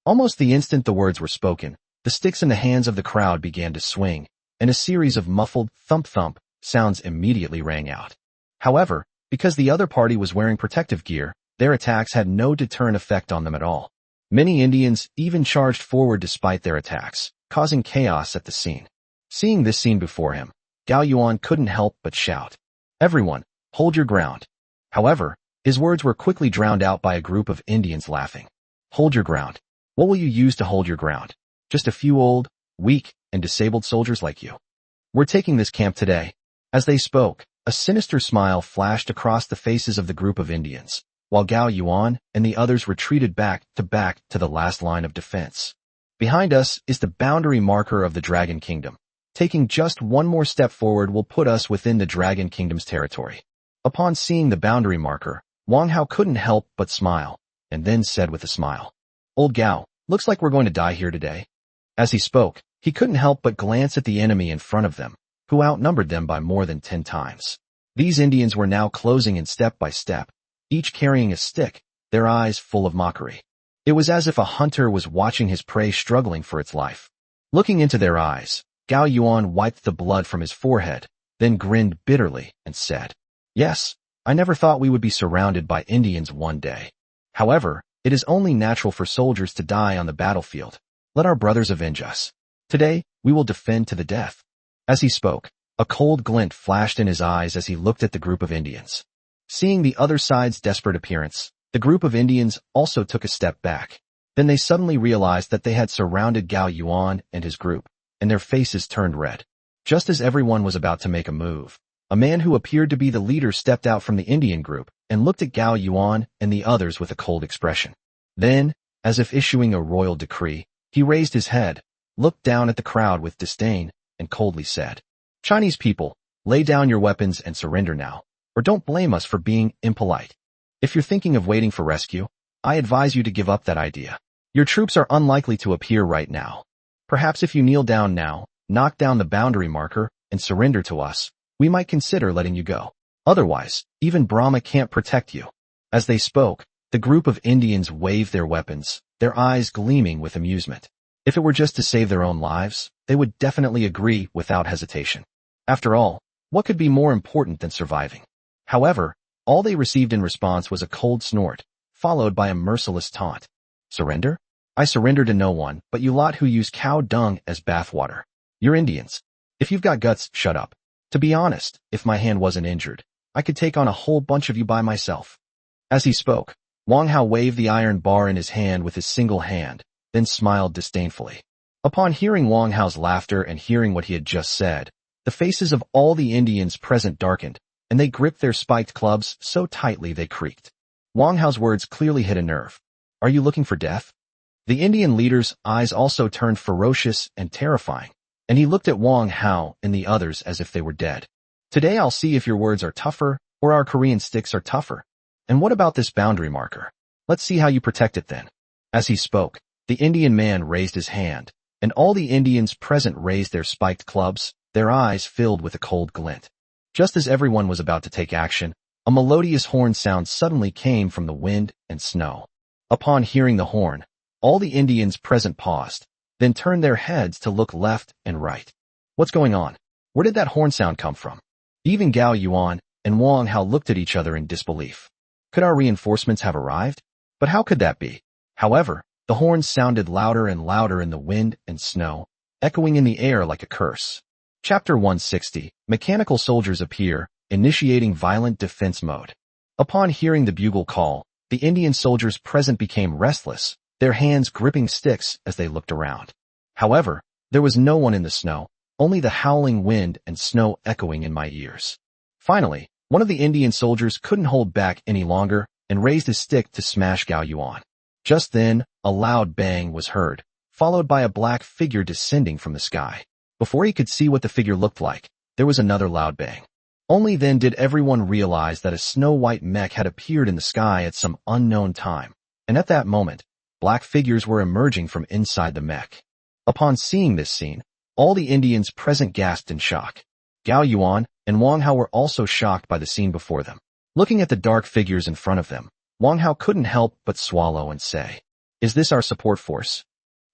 Almost the instant the words were spoken, the sticks in the hands of the crowd began to swing, and a series of muffled thump-thump sounds immediately rang out. However, because the other party was wearing protective gear, their attacks had no deterrent effect on them at all. Many Indians even charged forward despite their attacks, causing chaos at the scene. Seeing this scene before him, Gao Yuan couldn't help but shout, "Everyone, hold your ground." However, his words were quickly drowned out by a group of Indians laughing. Hold your ground. What will you use to hold your ground? Just a few old, weak, and disabled soldiers like you. We're taking this camp today. As they spoke, a sinister smile flashed across the faces of the group of Indians, while Gao Yuan and the others retreated back to the last line of defense. Behind us is the boundary marker of the Dragon Kingdom. Taking just one more step forward will put us within the Dragon Kingdom's territory. Upon seeing the boundary marker, Wang Hao couldn't help but smile, and then said with a smile, "Old Gao, looks like we're going to die here today." As he spoke, he couldn't help but glance at the enemy in front of them, who outnumbered them by more than 10 times. These Indians were now closing in step by step, each carrying a stick, their eyes full of mockery. It was as if a hunter was watching his prey struggling for its life. Looking into their eyes, Gao Yuan wiped the blood from his forehead, then grinned bitterly and said, "Yes, I never thought we would be surrounded by Indians one day. However, it is only natural for soldiers to die on the battlefield. Let our brothers avenge us. Today, we will defend to the death." As he spoke, a cold glint flashed in his eyes as he looked at the group of Indians. Seeing the other side's desperate appearance, the group of Indians also took a step back. Then they suddenly realized that they had surrounded Gao Yuan and his group, and their faces turned red. Just as everyone was about to make a move, a man who appeared to be the leader stepped out from the Indian group and looked at Gao Yuan and the others with a cold expression. Then, as if issuing a royal decree, he raised his head, looked down at the crowd with disdain, and coldly said, "Chinese people, lay down your weapons and surrender now, or don't blame us for being impolite. If you're thinking of waiting for rescue, I advise you to give up that idea. Your troops are unlikely to appear right now. Perhaps if you kneel down now, knock down the boundary marker, and surrender to us, we might consider letting you go. Otherwise, even Brahma can't protect you." As they spoke, the group of Indians waved their weapons, their eyes gleaming with amusement. If it were just to save their own lives, they would definitely agree without hesitation. After all, what could be more important than surviving? However, all they received in response was a cold snort, followed by a merciless taunt. "Surrender? I surrender to no one but you lot who use cow dung as bathwater. You're Indians. If you've got guts, shut up. To be honest, if my hand wasn't injured, I could take on a whole bunch of you by myself." As he spoke, Wang Hao waved the iron bar in his hand with his single hand, then smiled disdainfully. Upon hearing Wang Hao's laughter and hearing what he had just said, the faces of all the Indians present darkened, and they gripped their spiked clubs so tightly they creaked. Wang Hao's words clearly hit a nerve. "Are you looking for death?" The Indian leader's eyes also turned ferocious and terrifying, and he looked at Wang Hao and the others as if they were dead. Today I'll see if your words are tougher or our Korean sticks are tougher. And what about this boundary marker? Let's see how you protect it then. As he spoke, the Indian man raised his hand, and all the Indians present raised their spiked clubs, their eyes filled with a cold glint. Just as everyone was about to take action, a melodious horn sound suddenly came from the wind and snow. Upon hearing the horn, all the Indians present paused, then turned their heads to look left and right. What's going on? Where did that horn sound come from? Even Gao Yuan and Wang Hao looked at each other in disbelief. Could our reinforcements have arrived? But how could that be? However, the horns sounded louder and louder in the wind and snow, echoing in the air like a curse. Chapter 160, Mechanical Soldiers Appear, Initiating Violent Defense Mode. Upon hearing the bugle call, the Indian soldiers present became restless, their hands gripping sticks as they looked around. However, there was no one in the snow, only the howling wind and snow echoing in my ears. Finally, one of the Indian soldiers couldn't hold back any longer and raised his stick to smash Gao Yuan. Just then, a loud bang was heard, followed by a black figure descending from the sky. Before he could see what the figure looked like, there was another loud bang. Only then did everyone realize that a snow-white mech had appeared in the sky at some unknown time, and at that moment, black figures were emerging from inside the mech. Upon seeing this scene, all the Indians present gasped in shock. Gao Yuan and Wang Hao were also shocked by the scene before them. Looking at the dark figures in front of them, Wang Hao couldn't help but swallow and say, "Is this our support force?"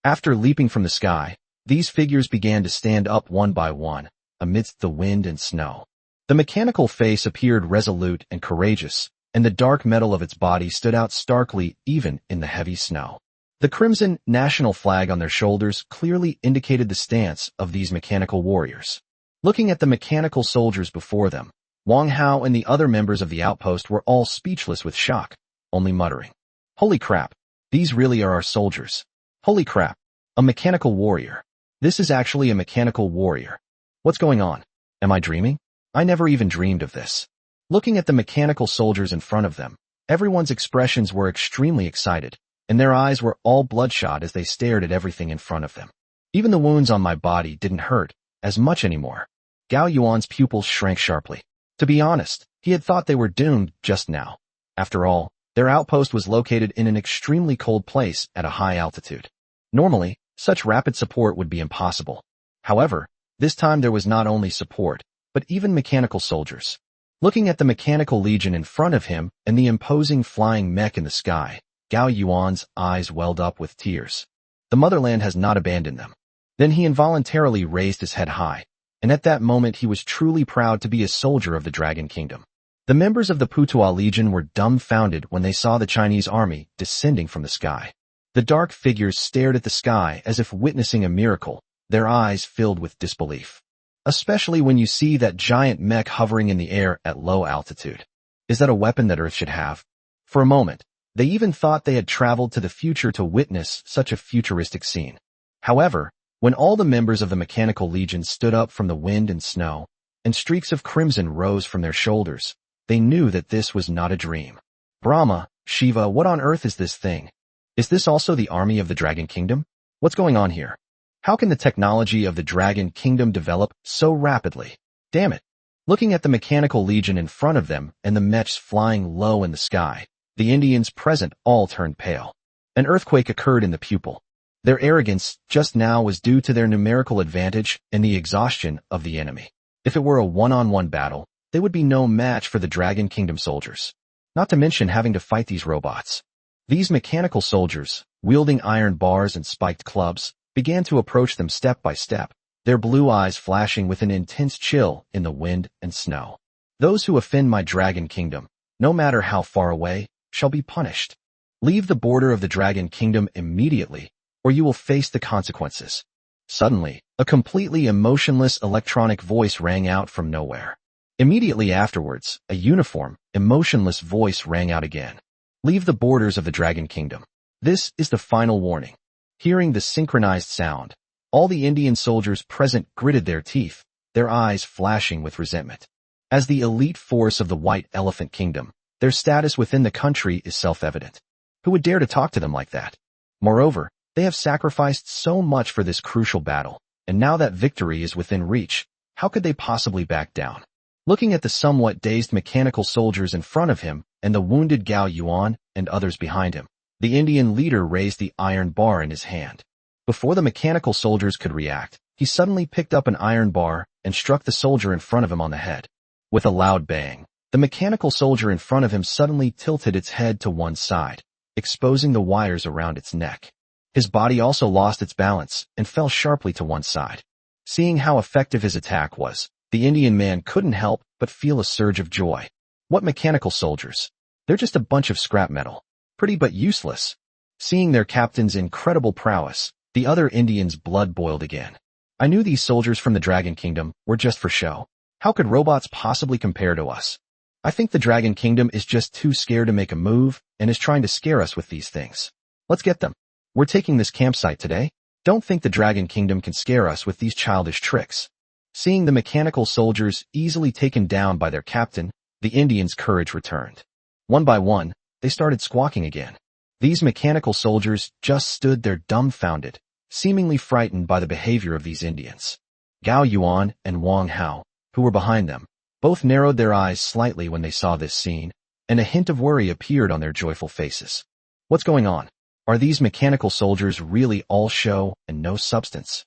After leaping from the sky, these figures began to stand up one by one, amidst the wind and snow. The mechanical face appeared resolute and courageous, and the dark metal of its body stood out starkly even in the heavy snow. The crimson national flag on their shoulders clearly indicated the stance of these mechanical warriors. Looking at the mechanical soldiers before them, Wang Hao and the other members of the outpost were all speechless with shock, only muttering, "Holy crap, these really are our soldiers. Holy crap, a mechanical warrior. This is actually a mechanical warrior. What's going on? Am I dreaming? I never even dreamed of this." Looking at the mechanical soldiers in front of them, everyone's expressions were extremely excited, and their eyes were all bloodshot as they stared at everything in front of them. Even the wounds on my body didn't hurt as much anymore. Gao Yuan's pupils shrank sharply. To be honest, he had thought they were doomed just now. After all, their outpost was located in an extremely cold place at a high altitude. Normally, such rapid support would be impossible. However, this time there was not only support, but even mechanical soldiers. Looking at the mechanical legion in front of him and the imposing flying mech in the sky, Gao Yuan's eyes welled up with tears. The motherland has not abandoned them. Then he involuntarily raised his head high, and at that moment he was truly proud to be a soldier of the Dragon Kingdom. The members of the Putuo Legion were dumbfounded when they saw the Chinese army descending from the sky. The dark figures stared at the sky as if witnessing a miracle, their eyes filled with disbelief. Especially when you see that giant mech hovering in the air at low altitude. Is that a weapon that Earth should have? For a moment, they even thought they had traveled to the future to witness such a futuristic scene. However, when all the members of the Mechanical Legion stood up from the wind and snow, and streaks of crimson rose from their shoulders, they knew that this was not a dream. Brahma, Shiva, what on earth is this thing? Is this also the army of the Dragon Kingdom? What's going on here? How can the technology of the Dragon Kingdom develop so rapidly? Damn it. Looking at the Mechanical Legion in front of them and the mechs flying low in the sky, the Indians present all turned pale. An earthquake occurred in the pupil. Their arrogance just now was due to their numerical advantage and the exhaustion of the enemy. If it were a one-on-one battle, they would be no match for the Dragon Kingdom soldiers. Not to mention having to fight these robots. These mechanical soldiers, wielding iron bars and spiked clubs, began to approach them step by step, their blue eyes flashing with an intense chill in the wind and snow. Those who offend my Dragon Kingdom, no matter how far away, shall be punished. Leave the border of the Dragon Kingdom immediately, or you will face the consequences. Suddenly, a completely emotionless electronic voice rang out from nowhere. Immediately afterwards, a uniform, emotionless voice rang out again. Leave the borders of the Dragon Kingdom. This is the final warning. Hearing the synchronized sound, all the Indian soldiers present gritted their teeth, their eyes flashing with resentment. As the elite force of the White Elephant Kingdom, their status within the country is self-evident. Who would dare to talk to them like that? Moreover, They have sacrificed so much for this crucial battle, and now that victory is within reach, how could they possibly back down? Looking at the somewhat dazed mechanical soldiers in front of him and the wounded Gao Yuan and others behind him, the Indian leader raised the iron bar in his hand. Before the mechanical soldiers could react, he suddenly picked up an iron bar and struck the soldier in front of him on the head. With a loud bang, the mechanical soldier in front of him suddenly tilted its head to one side, exposing the wires around its neck. His body also lost its balance and fell sharply to one side. Seeing how effective his attack was, the Indian man couldn't help but feel a surge of joy. What mechanical soldiers? They're just a bunch of scrap metal. Pretty but useless. Seeing their captain's incredible prowess, the other Indians' blood boiled again. I knew these soldiers from the Dragon Kingdom were just for show. How could robots possibly compare to us? I think the Dragon Kingdom is just too scared to make a move and is trying to scare us with these things. Let's get them. We're taking this campsite today. Don't think the Dragon Kingdom can scare us with these childish tricks. Seeing the mechanical soldiers easily taken down by their captain, the Indians' courage returned. One by one, they started squawking again. These mechanical soldiers just stood there dumbfounded, seemingly frightened by the behavior of these Indians. Gao Yuan and Wang Hao, who were behind them, both narrowed their eyes slightly when they saw this scene, and a hint of worry appeared on their joyful faces. What's going on? Are these mechanical soldiers really all show and no substance?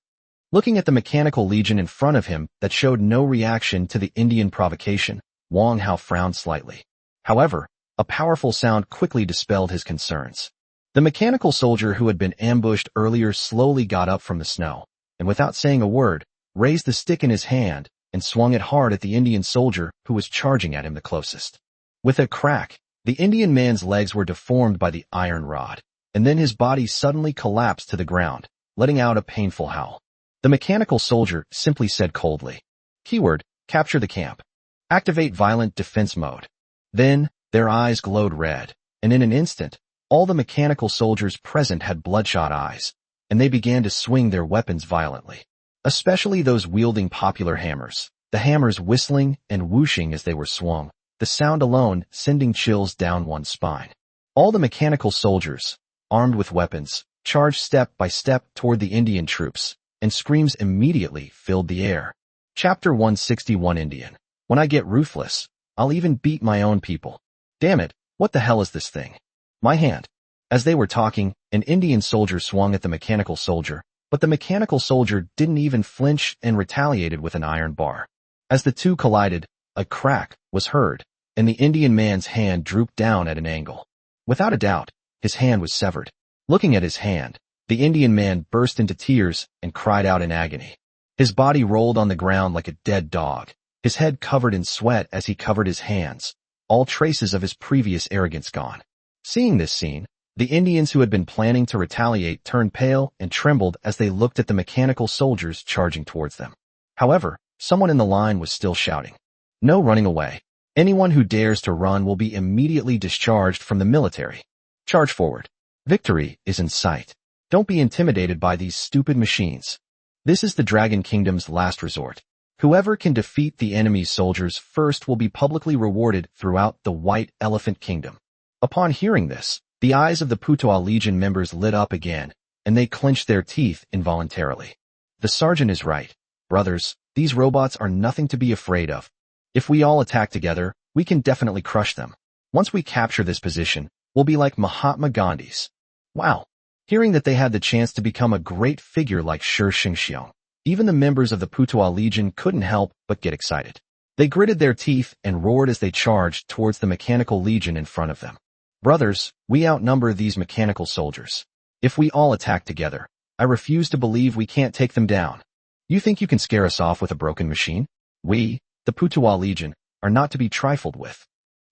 Looking at the mechanical legion in front of him that showed no reaction to the Indian provocation, Wang Hao frowned slightly. However, a powerful sound quickly dispelled his concerns. The mechanical soldier who had been ambushed earlier slowly got up from the snow, and without saying a word, raised the stick in his hand and swung it hard at the Indian soldier who was charging at him the closest. With a crack, the Indian man's legs were deformed by the iron rod, and then his body suddenly collapsed to the ground, letting out a painful howl. The mechanical soldier simply said coldly, "Keyword, capture the camp. Activate violent defense mode." Then, their eyes glowed red, and in an instant, all the mechanical soldiers present had bloodshot eyes, and they began to swing their weapons violently. Especially those wielding popular hammers, the hammers whistling and whooshing as they were swung, the sound alone sending chills down one's spine. All the mechanical soldiers, armed with weapons, charged step by step toward the Indian troops, and screams immediately filled the air. Chapter 161 Indian. When I get ruthless, I'll even beat my own people. Damn it, what the hell is this thing? My hand. As they were talking, an Indian soldier swung at the mechanical soldier, but the mechanical soldier didn't even flinch and retaliated with an iron bar. As the two collided, a crack was heard, and the Indian man's hand drooped down at an angle. Without a doubt, his hand was severed. Looking at his hand, the Indian man burst into tears and cried out in agony. His body rolled on the ground like a dead dog, his head covered in sweat as he covered his hands, all traces of his previous arrogance gone. Seeing this scene, the Indians who had been planning to retaliate turned pale and trembled as they looked at the mechanical soldiers charging towards them. However, someone in the line was still shouting, "No running away. Anyone who dares to run will be immediately discharged from the military. Charge forward. Victory is in sight. Don't be intimidated by these stupid machines. This is the Dragon Kingdom's last resort. Whoever can defeat the enemy's soldiers first will be publicly rewarded throughout the White Elephant Kingdom." Upon hearing this, the eyes of the Putois Legion members lit up again, and they clenched their teeth involuntarily. The sergeant is right. Brothers, these robots are nothing to be afraid of. If we all attack together, we can definitely crush them. Once we capture this position, we'll be like Mahatma Gandhi's. Wow. Hearing that they had the chance to become a great figure like Shi Xingxiong, even the members of the Putois Legion couldn't help but get excited. They gritted their teeth and roared as they charged towards the mechanical legion in front of them. Brothers, we outnumber these mechanical soldiers. If we all attack together, I refuse to believe we can't take them down. You think you can scare us off with a broken machine? We, the Putois Legion, are not to be trifled with.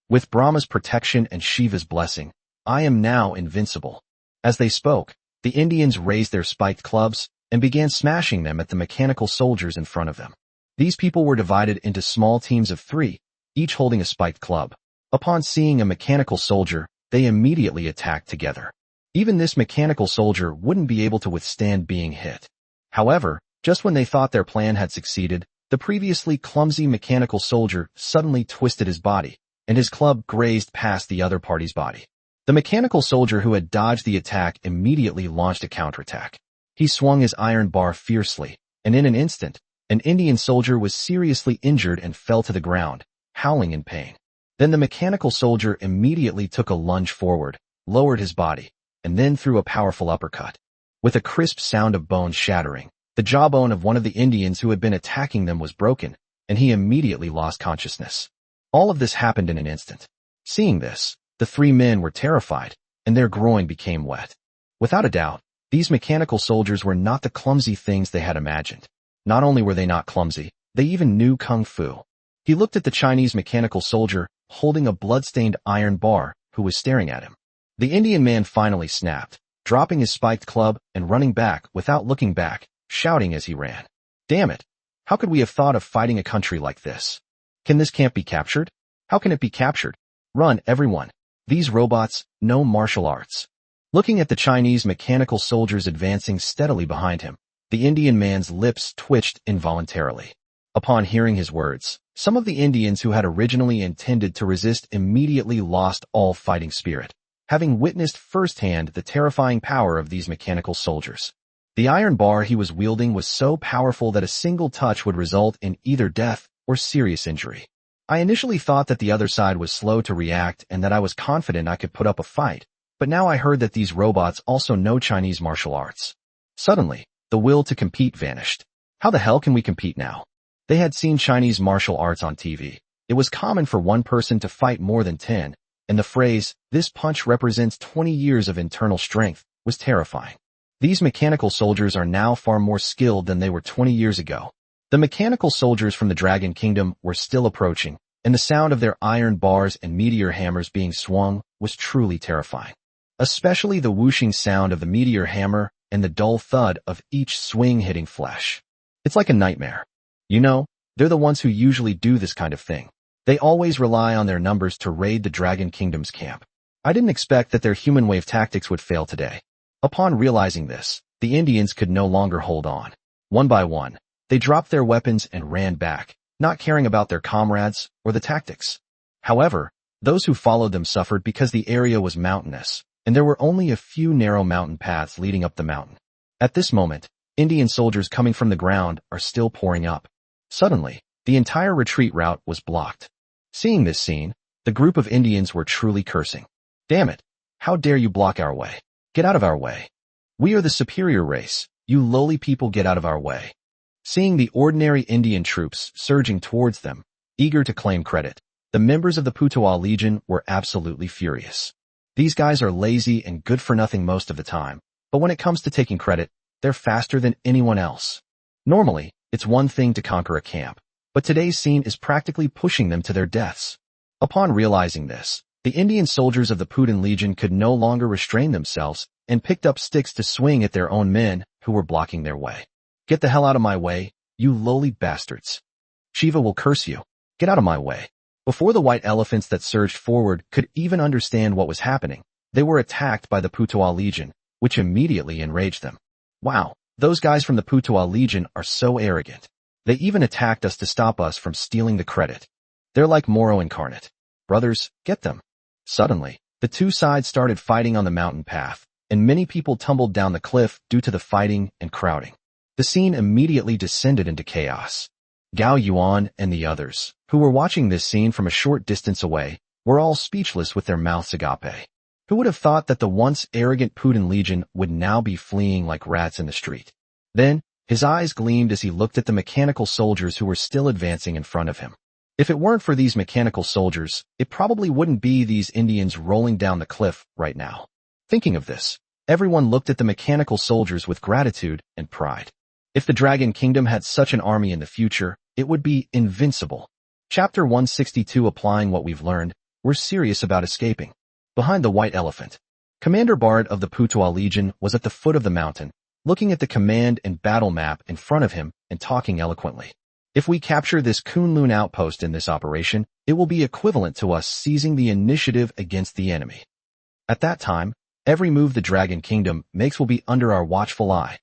With Brahma's protection and Shiva's blessing, I am now invincible. As they spoke, the Indians raised their spiked clubs and began smashing them at the mechanical soldiers in front of them. These people were divided into small teams of 3, each holding a spiked club. Upon seeing a mechanical soldier, they immediately attacked together. Even this mechanical soldier wouldn't be able to withstand being hit. However, just when they thought their plan had succeeded, the previously clumsy mechanical soldier suddenly twisted his body, and his club grazed past the other party's body. The mechanical soldier who had dodged the attack immediately launched a counterattack. He swung his iron bar fiercely, and in an instant, an Indian soldier was seriously injured and fell to the ground, howling in pain. Then the mechanical soldier immediately took a lunge forward, lowered his body, and then threw a powerful uppercut. With a crisp sound of bones shattering, the jawbone of one of the Indians who had been attacking them was broken, and he immediately lost consciousness. All of this happened in an instant. Seeing this, the three men were terrified, and their groin became wet. Without a doubt, these mechanical soldiers were not the clumsy things they had imagined. Not only were they not clumsy, they even knew kung fu. He looked at the Chinese mechanical soldier, holding a blood-stained iron bar, who was staring at him. The Indian man finally snapped, dropping his spiked club and running back without looking back, shouting as he ran. Damn it! How could we have thought of fighting a country like this? Can this camp be captured? How can it be captured? Run, everyone! These robots, no martial arts. Looking at the Chinese mechanical soldiers advancing steadily behind him, the Indian man's lips twitched involuntarily. Upon hearing his words, some of the Indians who had originally intended to resist immediately lost all fighting spirit, having witnessed firsthand the terrifying power of these mechanical soldiers. The iron bar he was wielding was so powerful that a single touch would result in either death or serious injury. I initially thought that the other side was slow to react and that I was confident I could put up a fight, but now I heard that these robots also know Chinese martial arts. Suddenly, the will to compete vanished. How the hell can we compete now? They had seen Chinese martial arts on TV. It was common for one person to fight more than 10, and the phrase, "This punch represents 20 years of internal strength," was terrifying. These mechanical soldiers are now far more skilled than they were 20 years ago. The mechanical soldiers from the Dragon Kingdom were still approaching, and the sound of their iron bars and meteor hammers being swung was truly terrifying. Especially the whooshing sound of the meteor hammer and the dull thud of each swing hitting flesh. It's like a nightmare. You know, they're the ones who usually do this kind of thing. They always rely on their numbers to raid the Dragon Kingdom's camp. I didn't expect that their human wave tactics would fail today. Upon realizing this, the Indians could no longer hold on. One by one, they dropped their weapons and ran back, not caring about their comrades or the tactics. However, those who followed them suffered because the area was mountainous, and there were only a few narrow mountain paths leading up the mountain. At this moment, Indian soldiers coming from the ground are still pouring up. Suddenly, the entire retreat route was blocked. Seeing this scene, the group of Indians were truly cursing. Damn it! How dare you block our way? Get out of our way. We are the superior race. You lowly people, get out of our way. Seeing the ordinary Indian troops surging towards them, eager to claim credit, the members of the Putuo Legion were absolutely furious. These guys are lazy and good for nothing most of the time, but when it comes to taking credit, they're faster than anyone else. Normally, it's one thing to conquer a camp, but today's scene is practically pushing them to their deaths. Upon realizing this, the Indian soldiers of the Putin Legion could no longer restrain themselves and picked up sticks to swing at their own men who were blocking their way. Get the hell out of my way, you lowly bastards. Shiva will curse you. Get out of my way. Before the white elephants that surged forward could even understand what was happening, they were attacked by the Putuo Legion, which immediately enraged them. Wow, those guys from the Putuo Legion are so arrogant. They even attacked us to stop us from stealing the credit. They're like Moro incarnate. Brothers, get them. Suddenly, the two sides started fighting on the mountain path, and many people tumbled down the cliff due to the fighting and crowding. The scene immediately descended into chaos. Gao Yuan and the others, who were watching this scene from a short distance away, were all speechless with their mouths agape. Who would have thought that the once arrogant Putin Legion would now be fleeing like rats in the street? Then, his eyes gleamed as he looked at the mechanical soldiers who were still advancing in front of him. If it weren't for these mechanical soldiers, it probably wouldn't be these Indians rolling down the cliff right now. Thinking of this, everyone looked at the mechanical soldiers with gratitude and pride. If the Dragon Kingdom had such an army in the future, it would be invincible. Chapter 162. Applying what we've learned, we're serious about escaping. Behind the white elephant, Commander Bard of the Putuo Legion was at the foot of the mountain, looking at the command and battle map in front of him and talking eloquently. If we capture this Kunlun outpost in this operation, it will be equivalent to us seizing the initiative against the enemy. At that time, every move the Dragon Kingdom makes will be under our watchful eye.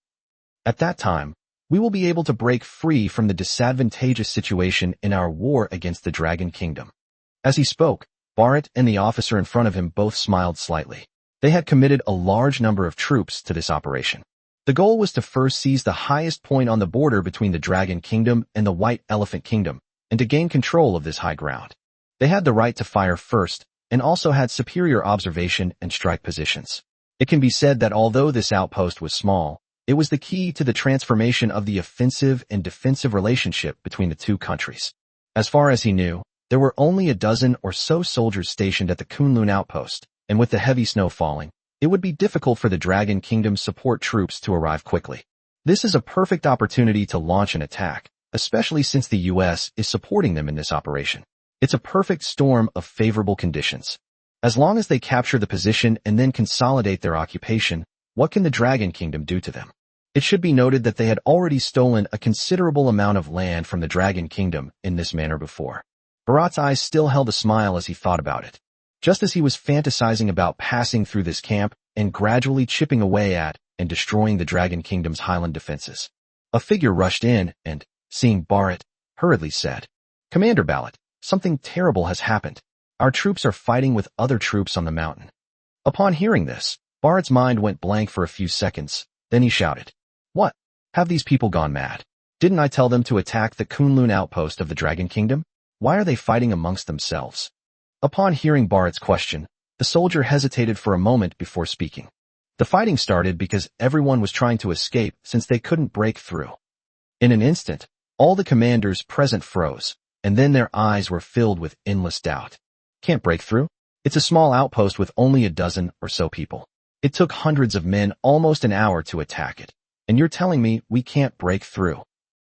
At that time, we will be able to break free from the disadvantageous situation in our war against the Dragon Kingdom. As he spoke, Bharat and the officer in front of him both smiled slightly. They had committed a large number of troops to this operation. The goal was to first seize the highest point on the border between the Dragon Kingdom and the White Elephant Kingdom, and to gain control of this high ground. They had the right to fire first, and also had superior observation and strike positions. It can be said that although this outpost was small, it was the key to the transformation of the offensive and defensive relationship between the two countries. As far as he knew, there were only a dozen or so soldiers stationed at the Kunlun outpost, and with the heavy snow falling, it would be difficult for the Dragon Kingdom's support troops to arrive quickly. This is a perfect opportunity to launch an attack, especially since the US is supporting them in this operation. It's a perfect storm of favorable conditions. As long as they capture the position and then consolidate their occupation, what can the Dragon Kingdom do to them? It should be noted that they had already stolen a considerable amount of land from the Dragon Kingdom in this manner before. Bharat's eyes still held a smile as he thought about it. Just as he was fantasizing about passing through this camp and gradually chipping away at and destroying the Dragon Kingdom's highland defenses, a figure rushed in and, seeing Bharat, hurriedly said, "Commander Bharat, something terrible has happened. Our troops are fighting with other troops on the mountain." Upon hearing this, Bharat's mind went blank for a few seconds, then he shouted, "What? Have these people gone mad? Didn't I tell them to attack the Kunlun outpost of the Dragon Kingdom? Why are they fighting amongst themselves?" Upon hearing Bharat's question, the soldier hesitated for a moment before speaking. The fighting started because everyone was trying to escape since they couldn't break through. In an instant, all the commanders present froze, and then their eyes were filled with endless doubt. Can't break through? It's a small outpost with only a dozen or so people. It took hundreds of men almost an hour to attack it, and you're telling me we can't break through?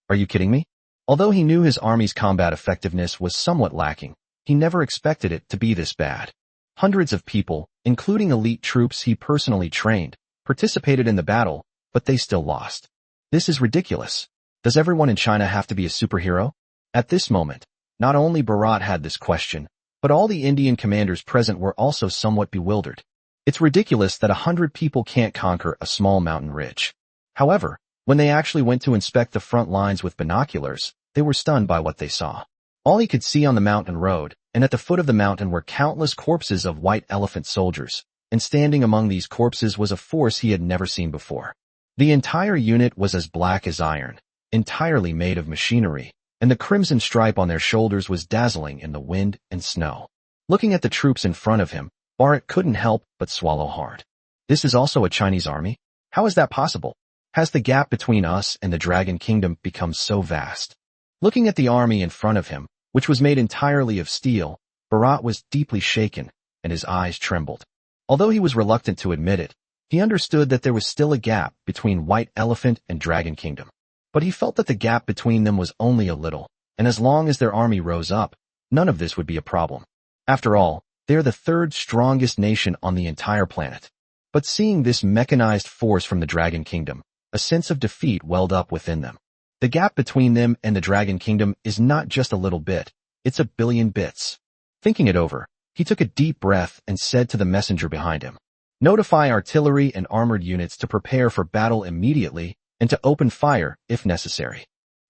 Are you kidding me? Although he knew his army's combat effectiveness was somewhat lacking, he never expected it to be this bad. Hundreds of people, including elite troops he personally trained, participated in the battle, but they still lost. This is ridiculous. Does everyone in China have to be a superhero? At this moment, not only Bharat had this question, but all the Indian commanders present were also somewhat bewildered. It's ridiculous that 100 people can't conquer a small mountain ridge. However, when they actually went to inspect the front lines with binoculars, they were stunned by what they saw. All he could see on the mountain road, and at the foot of the mountain were countless corpses of White Elephant soldiers, and standing among these corpses was a force he had never seen before. The entire unit was as black as iron, entirely made of machinery, and the crimson stripe on their shoulders was dazzling in the wind and snow. Looking at the troops in front of him, Bharat couldn't help but swallow hard. This is also a Chinese army? How is that possible? Has the gap between us and the Dragon Kingdom become so vast? Looking at the army in front of him, which was made entirely of steel, Bharat was deeply shaken, and his eyes trembled. Although he was reluctant to admit it, he understood that there was still a gap between White Elephant and Dragon Kingdom. But he felt that the gap between them was only a little, and as long as their army rose up, none of this would be a problem. After all, they are the third strongest nation on the entire planet. But seeing this mechanized force from the Dragon Kingdom, a sense of defeat welled up within them. The gap between them and the Dragon Kingdom is not just a little bit, it's a billion bits. Thinking it over, he took a deep breath and said to the messenger behind him, "Notify artillery and armored units to prepare for battle immediately and to open fire if necessary."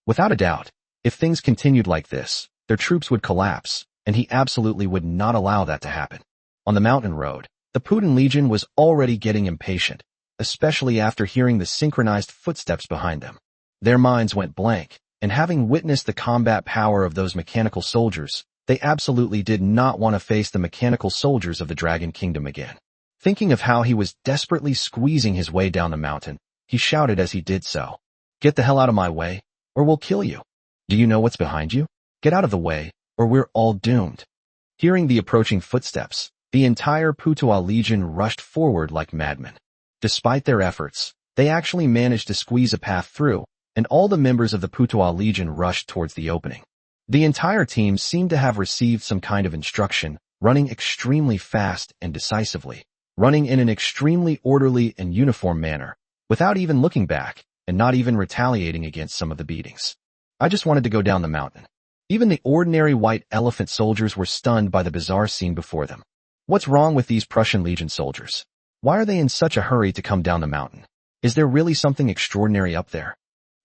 Without a doubt, if things continued like this, their troops would collapse, and he absolutely would not allow that to happen. On the mountain road, the Putin Legion was already getting impatient, especially after hearing the synchronized footsteps behind them. Their minds went blank, and having witnessed the combat power of those mechanical soldiers, they absolutely did not want to face the mechanical soldiers of the Dragon Kingdom again. Thinking of how he was desperately squeezing his way down the mountain, he shouted as he did so, "Get the hell out of my way, or we'll kill you. Do you know what's behind you? Get out of the way, or we're all doomed." Hearing the approaching footsteps, the entire Putois Legion rushed forward like madmen. Despite their efforts, they actually managed to squeeze a path through, and all the members of the Putois Legion rushed towards the opening. The entire team seemed to have received some kind of instruction, running extremely fast and decisively, running in an extremely orderly and uniform manner, without even looking back, and not even retaliating against some of the beatings. I just wanted to go down the mountain. Even the ordinary White Elephant soldiers were stunned by the bizarre scene before them. What's wrong with these Prussian Legion soldiers? Why are they in such a hurry to come down the mountain? Is there really something extraordinary up there?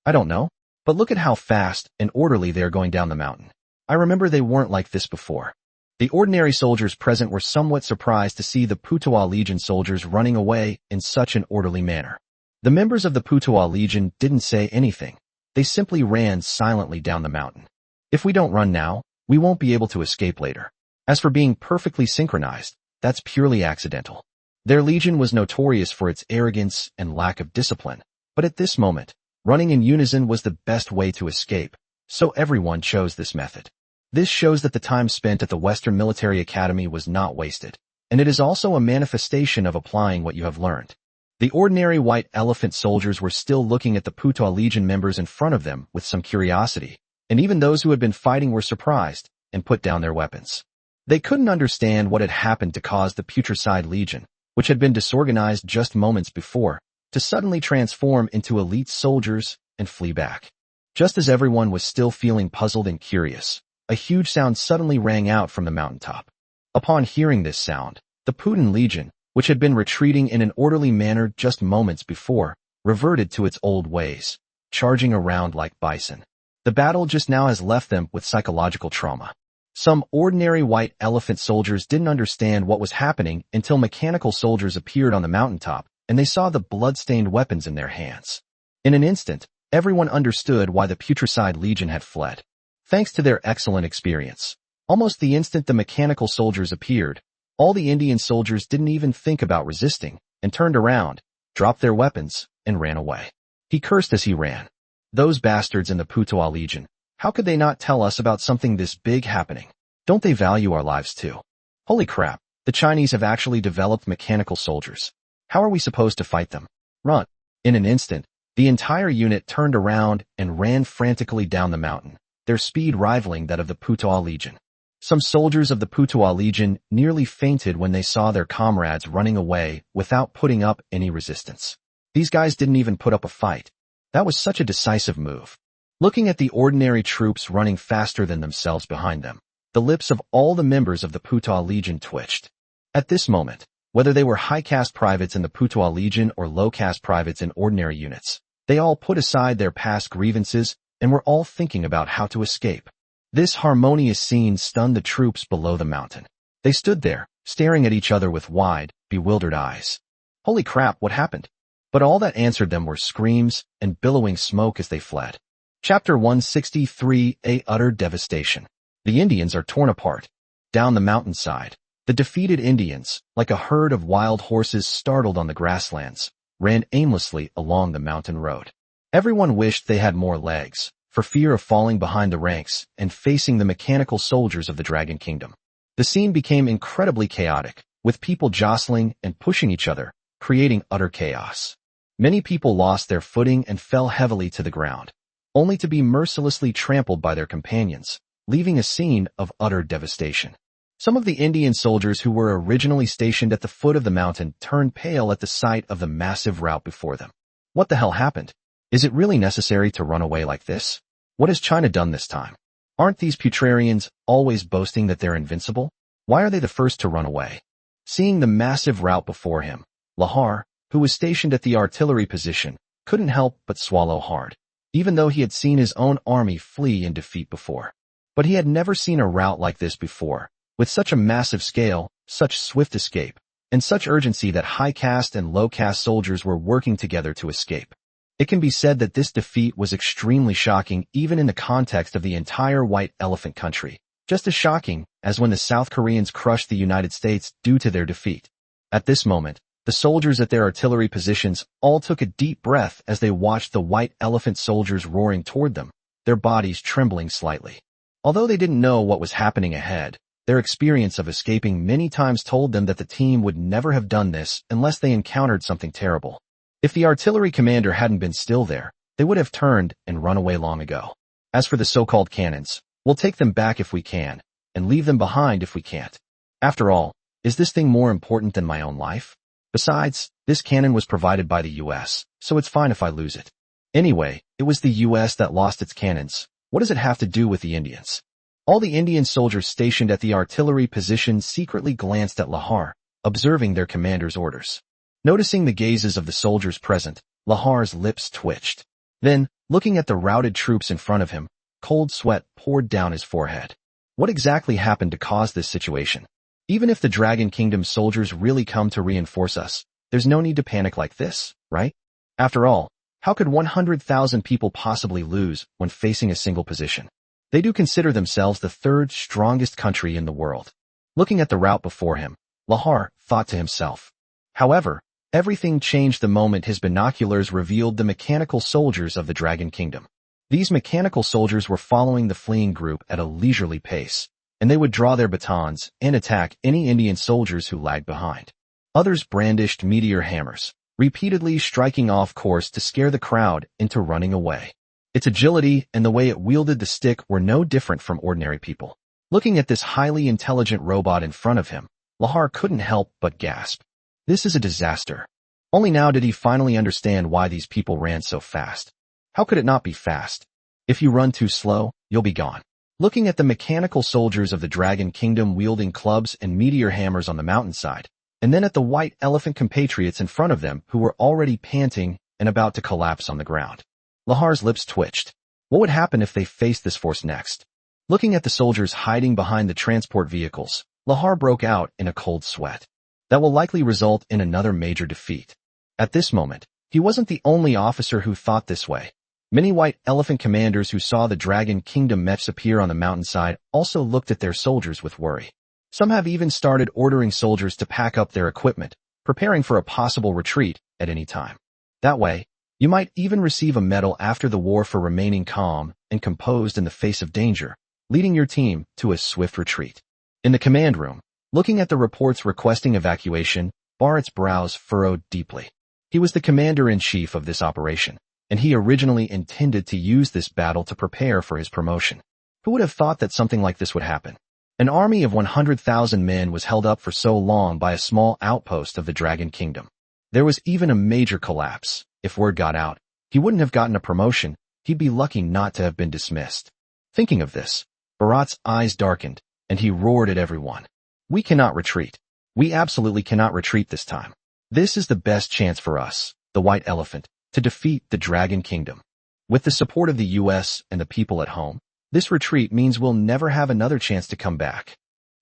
I don't know, but look at how fast and orderly they are going down the mountain. I remember they weren't like this before. The ordinary soldiers present were somewhat surprised to see the Putuo Legion soldiers running away in such an orderly manner. The members of the Putuo Legion didn't say anything. They simply ran silently down the mountain. If we don't run now, we won't be able to escape later. As for being perfectly synchronized, that's purely accidental. Their legion was notorious for its arrogance and lack of discipline, but at this moment, running in unison was the best way to escape, so everyone chose this method. This shows that the time spent at the Western Military Academy was not wasted, and it is also a manifestation of applying what you have learned. The ordinary white elephant soldiers were still looking at the Putuo Legion members in front of them with some curiosity, and even those who had been fighting were surprised and put down their weapons. They couldn't understand what had happened to cause the Putricide Legion, which had been disorganized just moments before, to suddenly transform into elite soldiers and flee back. Just as everyone was still feeling puzzled and curious, a huge sound suddenly rang out from the mountaintop. Upon hearing this sound, the Putin Legion, which had been retreating in an orderly manner just moments before, reverted to its old ways, charging around like bison. The battle just now has left them with psychological trauma. Some ordinary white elephant soldiers didn't understand what was happening until mechanical soldiers appeared on the mountaintop, and they saw the blood-stained weapons in their hands. In an instant, everyone understood why the Putricide Legion had fled. Thanks to their excellent experience, almost the instant the mechanical soldiers appeared, all the Indian soldiers didn't even think about resisting, and turned around, dropped their weapons, and ran away. He cursed as he ran. Those bastards in the Putuo Legion, how could they not tell us about something this big happening? Don't they value our lives too? Holy crap, the Chinese have actually developed mechanical soldiers. How are we supposed to fight them? Run. In an instant, the entire unit turned around and ran frantically down the mountain, their speed rivaling that of the Putuo Legion. Some soldiers of the Putuo Legion nearly fainted when they saw their comrades running away without putting up any resistance. These guys didn't even put up a fight. That was such a decisive move. Looking at the ordinary troops running faster than themselves behind them, the lips of all the members of the Putuo Legion twitched. At this moment, whether they were high-caste privates in the Putuo Legion or low-caste privates in ordinary units, they all put aside their past grievances and were all thinking about how to escape. This harmonious scene stunned the troops below the mountain. They stood there, staring at each other with wide, bewildered eyes. Holy crap, what happened? But all that answered them were screams and billowing smoke as they fled. Chapter 163, A Utter Devastation. The Indians are torn apart. Down the mountainside, the defeated Indians, like a herd of wild horses startled on the grasslands, ran aimlessly along the mountain road. Everyone wished they had more legs, for fear of falling behind the ranks and facing the mechanical soldiers of the Dragon Kingdom. The scene became incredibly chaotic, with people jostling and pushing each other, creating utter chaos. Many people lost their footing and fell heavily to the ground, only to be mercilessly trampled by their companions, leaving a scene of utter devastation. Some of the Indian soldiers who were originally stationed at the foot of the mountain turned pale at the sight of the massive rout before them. What the hell happened? Is it really necessary to run away like this? What has China done this time? Aren't these Putrarians always boasting that they're invincible? Why are they the first to run away? Seeing the massive rout before him, Lahar, who was stationed at the artillery position, couldn't help but swallow hard, even though he had seen his own army flee in defeat before. But he had never seen a rout like this before, with such a massive scale, such swift escape, and such urgency that high-caste and low-caste soldiers were working together to escape. It can be said that this defeat was extremely shocking even in the context of the entire White Elephant country, just as shocking as when the South Koreans crushed the United States due to their defeat. At this moment, the soldiers at their artillery positions all took a deep breath as they watched the White Elephant soldiers roaring toward them, their bodies trembling slightly. Although they didn't know what was happening ahead, their experience of escaping many times told them that the team would never have done this unless they encountered something terrible. If the artillery commander hadn't been still there, they would have turned and run away long ago. As for the so-called cannons, we'll take them back if we can, and leave them behind if we can't. After all, is this thing more important than my own life? Besides, this cannon was provided by the US, so it's fine if I lose it. Anyway, it was the US that lost its cannons. What does it have to do with the Indians? All the Indian soldiers stationed at the artillery position secretly glanced at Lahar, observing their commander's orders. Noticing the gazes of the soldiers present, Lahar's lips twitched. Then, looking at the routed troops in front of him, cold sweat poured down his forehead. What exactly happened to cause this situation? Even if the Dragon Kingdom soldiers really come to reinforce us, there's no need to panic like this, right? After all, how could 100,000 people possibly lose when facing a single position? They do consider themselves the third strongest country in the world. Looking at the route before him, Lahar thought to himself. However, everything changed the moment his binoculars revealed the mechanical soldiers of the Dragon Kingdom. These mechanical soldiers were following the fleeing group at a leisurely pace, and they would draw their batons and attack any Indian soldiers who lagged behind. Others brandished meteor hammers, repeatedly striking off course to scare the crowd into running away. Its agility and the way it wielded the stick were no different from ordinary people. Looking at this highly intelligent robot in front of him, Lahar couldn't help but gasp. This is a disaster. Only now did he finally understand why these people ran so fast. How could it not be fast? If you run too slow, you'll be gone. Looking at the mechanical soldiers of the Dragon Kingdom wielding clubs and meteor hammers on the mountainside, and then at the white elephant compatriots in front of them who were already panting and about to collapse on the ground. Lahar's lips twitched. What would happen if they faced this force next? Looking at the soldiers hiding behind the transport vehicles, Lahar broke out in a cold sweat. That will likely result in another major defeat. At this moment, he wasn't the only officer who thought this way. Many white elephant commanders who saw the Dragon Kingdom mechs appear on the mountainside also looked at their soldiers with worry. Some have even started ordering soldiers to pack up their equipment, preparing for a possible retreat at any time. That way, you might even receive a medal after the war for remaining calm and composed in the face of danger, leading your team to a swift retreat. In the command room, looking at the reports requesting evacuation, Bharat's brows furrowed deeply. He was the commander-in-chief of this operation, and he originally intended to use this battle to prepare for his promotion. Who would have thought that something like this would happen? An army of 100,000 men was held up for so long by a small outpost of the Dragon Kingdom. There was even a major collapse. If word got out, he wouldn't have gotten a promotion, he'd be lucky not to have been dismissed. Thinking of this, Bharat's eyes darkened, and he roared at everyone. We cannot retreat. We absolutely cannot retreat this time. This is the best chance for us, the White Elephant, to defeat the Dragon Kingdom. With the support of the US and the people at home, this retreat means we'll never have another chance to come back.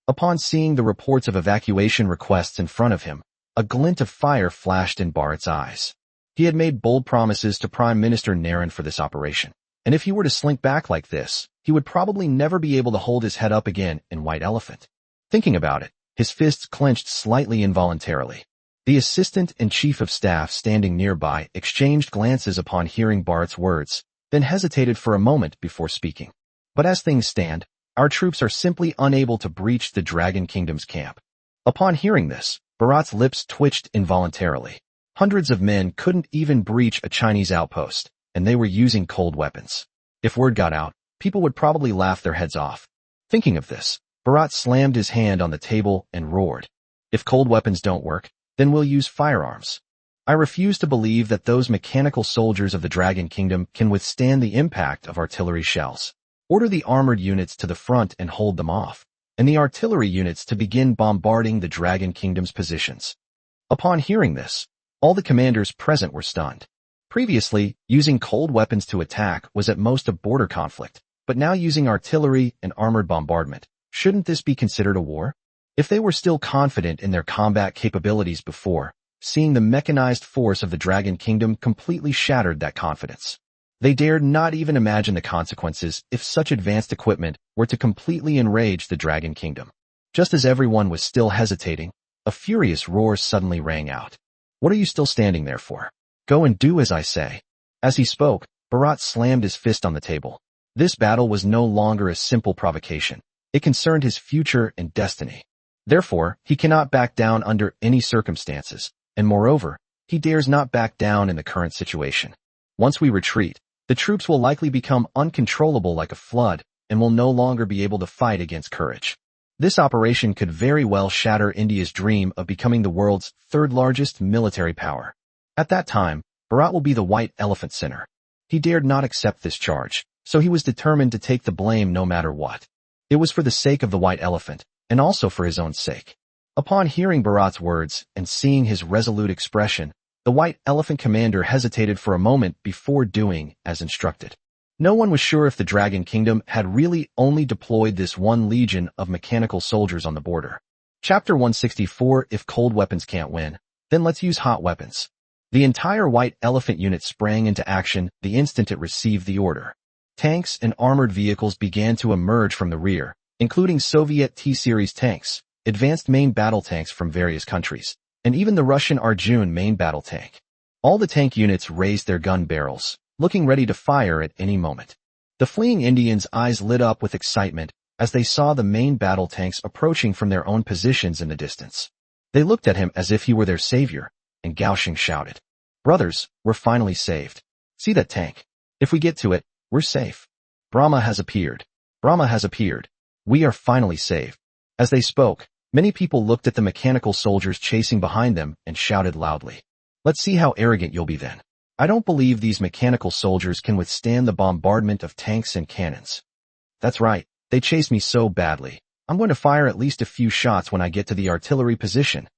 Upon seeing the reports of evacuation requests in front of him, a glint of fire flashed in Bharat's eyes. He had made bold promises to Prime Minister Naren for this operation, and if he were to slink back like this, he would probably never be able to hold his head up again in White Elephant. Thinking about it, his fists clenched slightly involuntarily. The assistant and chief of staff standing nearby exchanged glances upon hearing Bharat's words, then hesitated for a moment before speaking. But as things stand, our troops are simply unable to breach the Dragon Kingdom's camp. Upon hearing this, Bharat's lips twitched involuntarily. Hundreds of men couldn't even breach a Chinese outpost, and they were using cold weapons. If word got out, people would probably laugh their heads off. Thinking of this, Bharat slammed his hand on the table and roared. If cold weapons don't work, then we'll use firearms. I refuse to believe that those mechanical soldiers of the Dragon Kingdom can withstand the impact of artillery shells. Order the armored units to the front and hold them off, and the artillery units to begin bombarding the Dragon Kingdom's positions. Upon hearing this, all the commanders present were stunned. Previously, using cold weapons to attack was at most a border conflict, but now using artillery and armored bombardment, shouldn't this be considered a war? If they were still confident in their combat capabilities before, seeing the mechanized force of the Dragon Kingdom completely shattered that confidence. They dared not even imagine the consequences if such advanced equipment were to completely enrage the Dragon Kingdom. Just as everyone was still hesitating, a furious roar suddenly rang out. What are you still standing there for? Go and do as I say. As he spoke, Bharat slammed his fist on the table. This battle was no longer a simple provocation. It concerned his future and destiny. Therefore, he cannot back down under any circumstances, and moreover, he dares not back down in the current situation. Once we retreat, the troops will likely become uncontrollable like a flood and will no longer be able to fight against courage. This operation could very well shatter India's dream of becoming the world's third-largest military power. At that time, Bharat will be the White Elephant sinner. He dared not accept this charge, so he was determined to take the blame no matter what. It was for the sake of the White Elephant, and also for his own sake. Upon hearing Bharat's words and seeing his resolute expression, the White Elephant commander hesitated for a moment before doing as instructed. No one was sure if the Dragon Kingdom had really only deployed this one legion of mechanical soldiers on the border. Chapter 164. If cold weapons can't win, then let's use hot weapons. The entire White Elephant unit sprang into action the instant it received the order. Tanks and armored vehicles began to emerge from the rear, including Soviet T-Series tanks, advanced main battle tanks from various countries, and even the Russian Arjun main battle tank. All the tank units raised their gun barrels, looking ready to fire at any moment. The fleeing Indians' eyes lit up with excitement as they saw the main battle tanks approaching from their own positions in the distance. They looked at him as if he were their savior, and Gao Xing shouted, "Brothers, we're finally saved. See that tank? If we get to it, we're safe. Brahma has appeared. Brahma has appeared. We are finally saved." As they spoke, many people looked at the mechanical soldiers chasing behind them and shouted loudly, "Let's see how arrogant you'll be then. I don't believe these mechanical soldiers can withstand the bombardment of tanks and cannons. That's right, they chased me so badly. I'm going to fire at least a few shots when I get to the artillery position."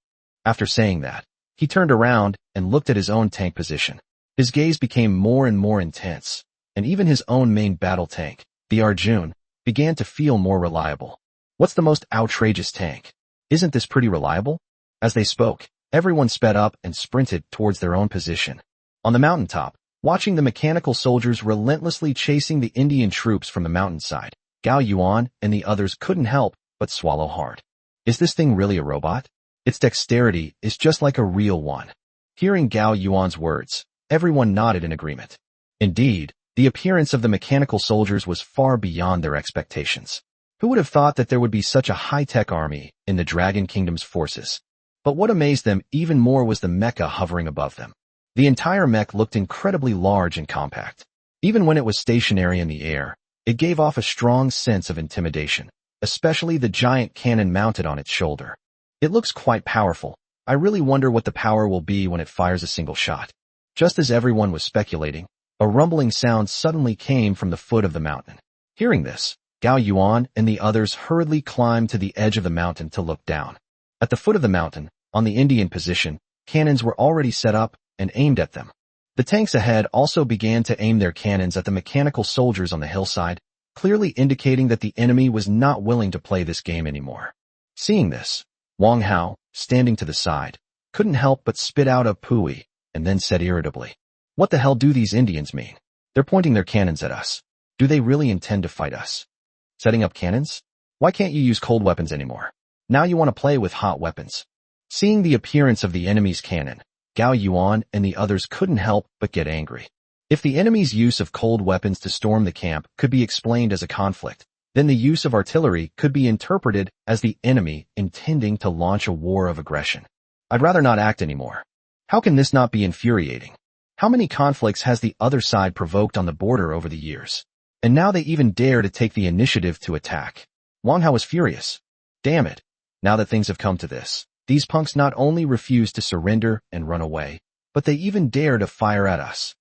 After saying that, he turned around and looked at his own tank position. His gaze became more and more intense, and even his own main battle tank, the Arjun, began to feel more reliable. "What's the most outrageous tank? Isn't this pretty reliable?" As they spoke, everyone sped up and sprinted towards their own position. On the mountaintop, watching the mechanical soldiers relentlessly chasing the Indian troops from the mountainside, Gao Yuan and the others couldn't help but swallow hard. Is this thing really a robot? Its dexterity is just like a real one. Hearing Gao Yuan's words, everyone nodded in agreement. Indeed, the appearance of the mechanical soldiers was far beyond their expectations. Who would have thought that there would be such a high-tech army in the Dragon Kingdom's forces? But what amazed them even more was the mecha hovering above them. The entire mech looked incredibly large and compact. Even when it was stationary in the air, it gave off a strong sense of intimidation, especially the giant cannon mounted on its shoulder. "It looks quite powerful. I really wonder what the power will be when it fires a single shot." Just as everyone was speculating, a rumbling sound suddenly came from the foot of the mountain. Hearing this, Gao Yuan and the others hurriedly climbed to the edge of the mountain to look down. At the foot of the mountain, on the Indian position, cannons were already set up and aimed at them. The tanks ahead also began to aim their cannons at the mechanical soldiers on the hillside, clearly indicating that the enemy was not willing to play this game anymore. Seeing this, Wang Hao, standing to the side, couldn't help but spit out a pooey, and then said irritably, "What the hell do these Indians mean? They're pointing their cannons at us. Do they really intend to fight us? Setting up cannons? Why can't you use cold weapons anymore? Now you want to play with hot weapons." Seeing the appearance of the enemy's cannon, Gao Yuan and the others couldn't help but get angry. If the enemy's use of cold weapons to storm the camp could be explained as a conflict, then the use of artillery could be interpreted as the enemy intending to launch a war of aggression. I'd rather not act anymore. How can this not be infuriating? How many conflicts has the other side provoked on the border over the years? And now they even dare to take the initiative to attack. Wang Hao was furious. Damn it. Now that things have come to this, these punks not only refuse to surrender and run away, but they even dare to fire at us.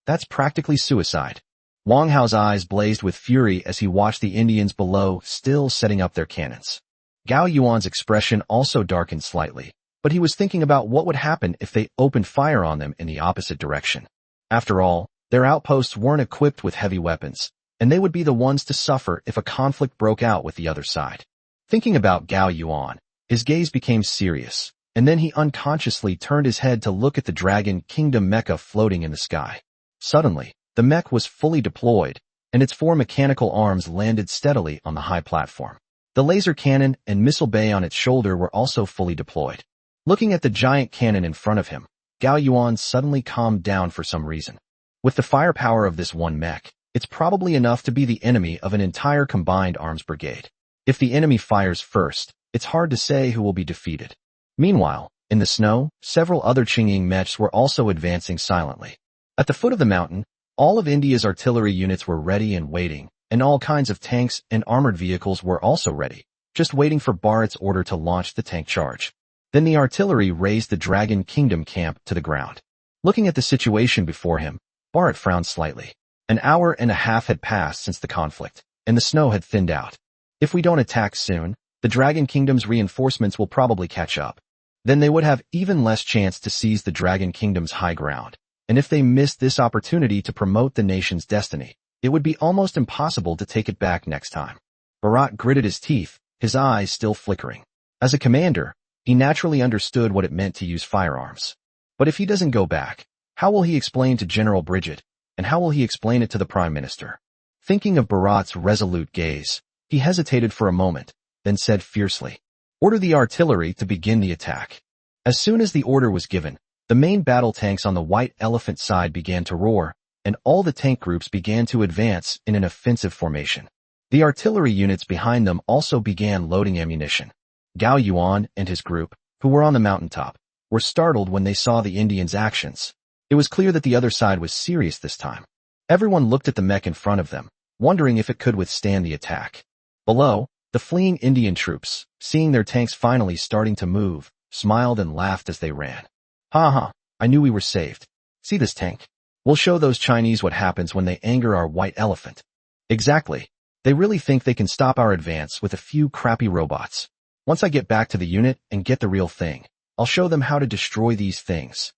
That's practically suicide. Wang Hao's eyes blazed with fury as he watched the Indians below still setting up their cannons. Gao Yuan's expression also darkened slightly, but he was thinking about what would happen if they opened fire on them in the opposite direction. After all, their outposts weren't equipped with heavy weapons, and they would be the ones to suffer if a conflict broke out with the other side. Thinking about Gao Yuan, his gaze became serious, and then he unconsciously turned his head to look at the Dragon Kingdom mecha floating in the sky. Suddenly, the mech was fully deployed, and its 4 mechanical arms landed steadily on the high platform. The laser cannon and missile bay on its shoulder were also fully deployed. Looking at the giant cannon in front of him, Gao Yuan suddenly calmed down for some reason. With the firepower of this one mech, it's probably enough to be the enemy of an entire combined arms brigade. If the enemy fires first, it's hard to say who will be defeated. Meanwhile, in the snow, several other Qingying mechs were also advancing silently. At the foot of the mountain, all of India's artillery units were ready and waiting, and all kinds of tanks and armored vehicles were also ready, just waiting for Bharat's order to launch the tank charge. Then the artillery razed the Dragon Kingdom camp to the ground. Looking at the situation before him, Bharat frowned slightly. An hour and a half had passed since the conflict, and the snow had thinned out. If we don't attack soon, the Dragon Kingdom's reinforcements will probably catch up. Then they would have even less chance to seize the Dragon Kingdom's high ground. And if they missed this opportunity to promote the nation's destiny, It would be almost impossible to take it back next time. Bharat gritted his teeth, his eyes still flickering. As a commander, he naturally understood what it meant to use firearms. But if he doesn't go back, how will he explain to General Bridget, and how will he explain it to the Prime Minister? Thinking of Bharat's resolute gaze, he hesitated for a moment, then said fiercely, "Order the artillery to begin the attack." As soon as the order was given, the main battle tanks on the White Elephant side began to roar, and all the tank groups began to advance in an offensive formation. The artillery units behind them also began loading ammunition. Gao Yuan and his group, who were on the mountaintop, were startled when they saw the Indians' actions. It was clear that the other side was serious this time. Everyone looked at the mech in front of them, wondering if it could withstand the attack. Below, the fleeing Indian troops, seeing their tanks finally starting to move, smiled and laughed as they ran. "Ha ha, I knew we were saved. See this tank? We'll show those Chinese what happens when they anger our White Elephant." Exactly. They really think they can stop our advance with a few crappy robots. Once I get back to the unit and get the real thing, I'll show them how to destroy these things.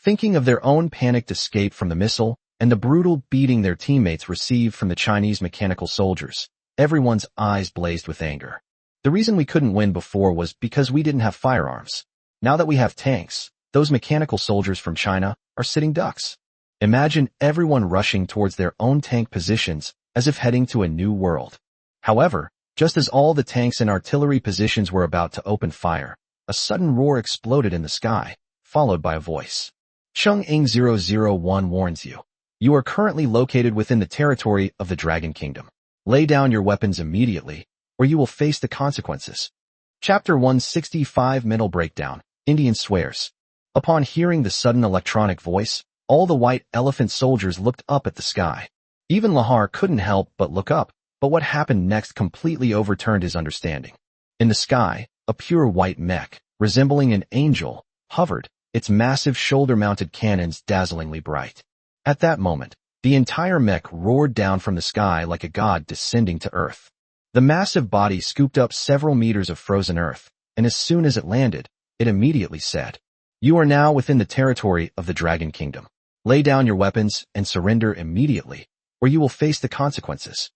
Thinking of their own panicked escape from the missile and the brutal beating their teammates received from the Chinese mechanical soldiers, everyone's eyes blazed with anger. The reason we couldn't win before was because we didn't have firearms. Now that we have tanks, those mechanical soldiers from China are sitting ducks. Imagine everyone rushing towards their own tank positions as if heading to a new world. However, just as all the tanks and artillery positions were about to open fire, a sudden roar exploded in the sky, followed by a voice. Cheng-Ing 001 warns you. You are currently located within the territory of the Dragon Kingdom. Lay down your weapons immediately, or you will face the consequences. Chapter 165 Mental Breakdown. Indian swears. Upon hearing the sudden electronic voice, all the White Elephant soldiers looked up at the sky. Even Lahar couldn't help but look up, but what happened next completely overturned his understanding. In the sky, a pure white mech, resembling an angel, hovered, its massive shoulder-mounted cannons dazzlingly bright. At that moment, the entire mech roared down from the sky like a god descending to earth. The massive body scooped up several meters of frozen earth, and as soon as it landed, it immediately said, "You are now within the territory of the Dragon Kingdom. Lay down your weapons and surrender immediately, or you will face the consequences."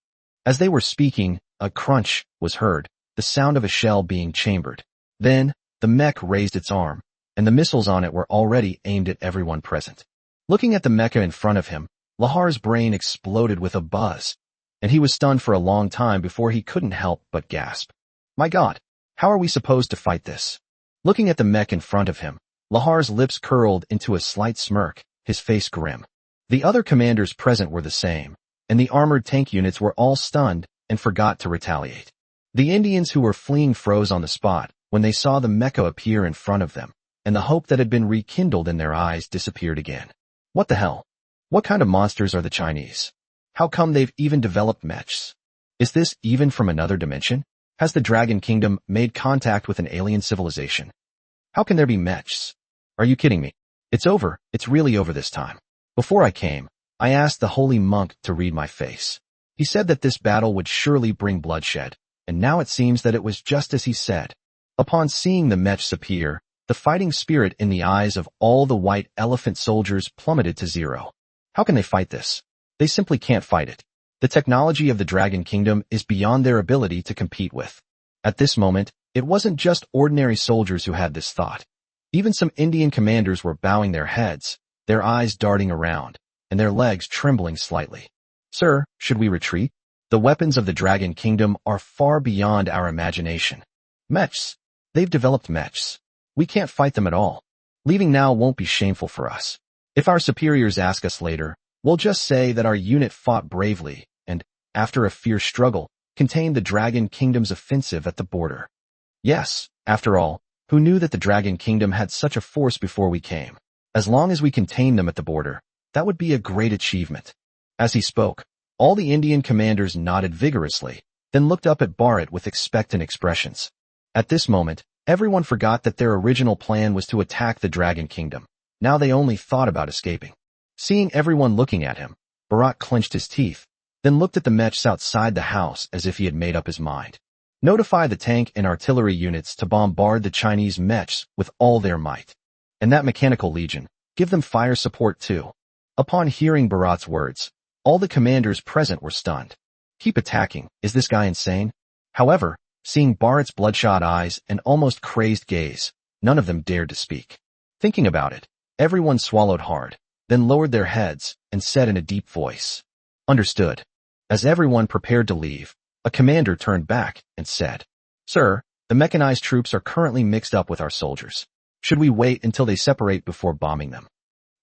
As they were speaking, a crunch was heard, the sound of a shell being chambered. Then, the mech raised its arm, and the missiles on it were already aimed at everyone present. Looking at the mecha in front of him, Lahar's brain exploded with a buzz, and he was stunned for a long time before he couldn't help but gasp. My God, how are we supposed to fight this? Looking at the mech in front of him, Lahar's lips curled into a slight smirk, his face grim. The other commanders present were the same, and the armored tank units were all stunned and forgot to retaliate. The Indians who were fleeing froze on the spot when they saw the mecha appear in front of them, and the hope that had been rekindled in their eyes disappeared again. What the hell? What kind of monsters are the Chinese? How come they've even developed mechs? Is this even from another dimension? Has the Dragon Kingdom made contact with an alien civilization? How can there be mechs? Are you kidding me? It's over. It's really over this time. Before I came, I asked the holy monk to read my face. He said that this battle would surely bring bloodshed, and now it seems that it was just as he said. Upon seeing the mechs appear, the fighting spirit in the eyes of all the White Elephant soldiers plummeted to zero. How can they fight this? They simply can't fight it. The technology of the Dragon Kingdom is beyond their ability to compete with. At this moment, it wasn't just ordinary soldiers who had this thought. Even some Indian commanders were bowing their heads, their eyes darting around, and their legs trembling slightly. Sir, should we retreat? The weapons of the Dragon Kingdom are far beyond our imagination. Mechs. They've developed mechs. We can't fight them at all. Leaving now won't be shameful for us. If our superiors ask us later, we'll just say that our unit fought bravely and, after a fierce struggle, contained the Dragon Kingdom's offensive at the border. Yes, after all, who knew that the Dragon Kingdom had such a force before we came? As long as we contain them at the border, that would be a great achievement. As he spoke, all the Indian commanders nodded vigorously, then looked up at Bharat with expectant expressions. At this moment, everyone forgot that their original plan was to attack the Dragon Kingdom. Now they only thought about escaping. Seeing everyone looking at him, Bharat clenched his teeth, then looked at the mechs outside the house as if he had made up his mind. Notify the tank and artillery units to bombard the Chinese mechs with all their might. And that mechanical legion, give them fire support too. Upon hearing Bharat's words, All the commanders present were stunned. Keep attacking. Is this guy insane? However, seeing Bharat's bloodshot eyes and almost crazed gaze, none of them dared to speak. Thinking about it, everyone swallowed hard, then lowered their heads and said in a deep voice, "Understood." As everyone prepared to leave, a commander turned back and said, "Sir, the mechanized troops are currently mixed up with our soldiers. Should we wait until they separate before bombing them?"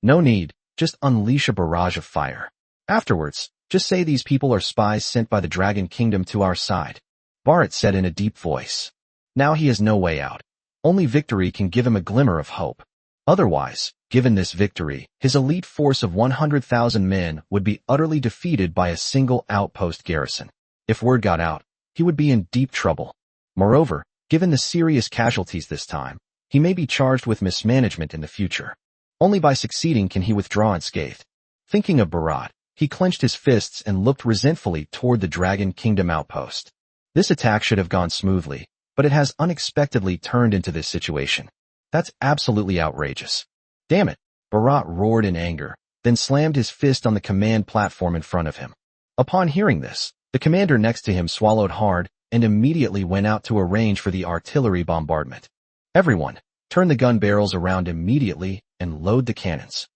"No need, just unleash a barrage of fire. Afterwards, just say these people are spies sent by the Dragon Kingdom to our side," Bharat said in a deep voice. Now he has no way out. Only victory can give him a glimmer of hope. Otherwise, given this victory, his elite force of 100,000 men would be utterly defeated by a single outpost garrison. If word got out, he would be in deep trouble. Moreover, given the serious casualties this time, he may be charged with mismanagement in the future. Only by succeeding can he withdraw unscathed. Thinking of Bharat, he clenched his fists and looked resentfully toward the Dragon Kingdom outpost. This attack should have gone smoothly, but it has unexpectedly turned into this situation. That's absolutely outrageous. Damn it, Bharat roared in anger, then slammed his fist on the command platform in front of him. Upon hearing this, the commander next to him swallowed hard and immediately went out to arrange for the artillery bombardment. Everyone, turn the gun barrels around immediately and load the cannons.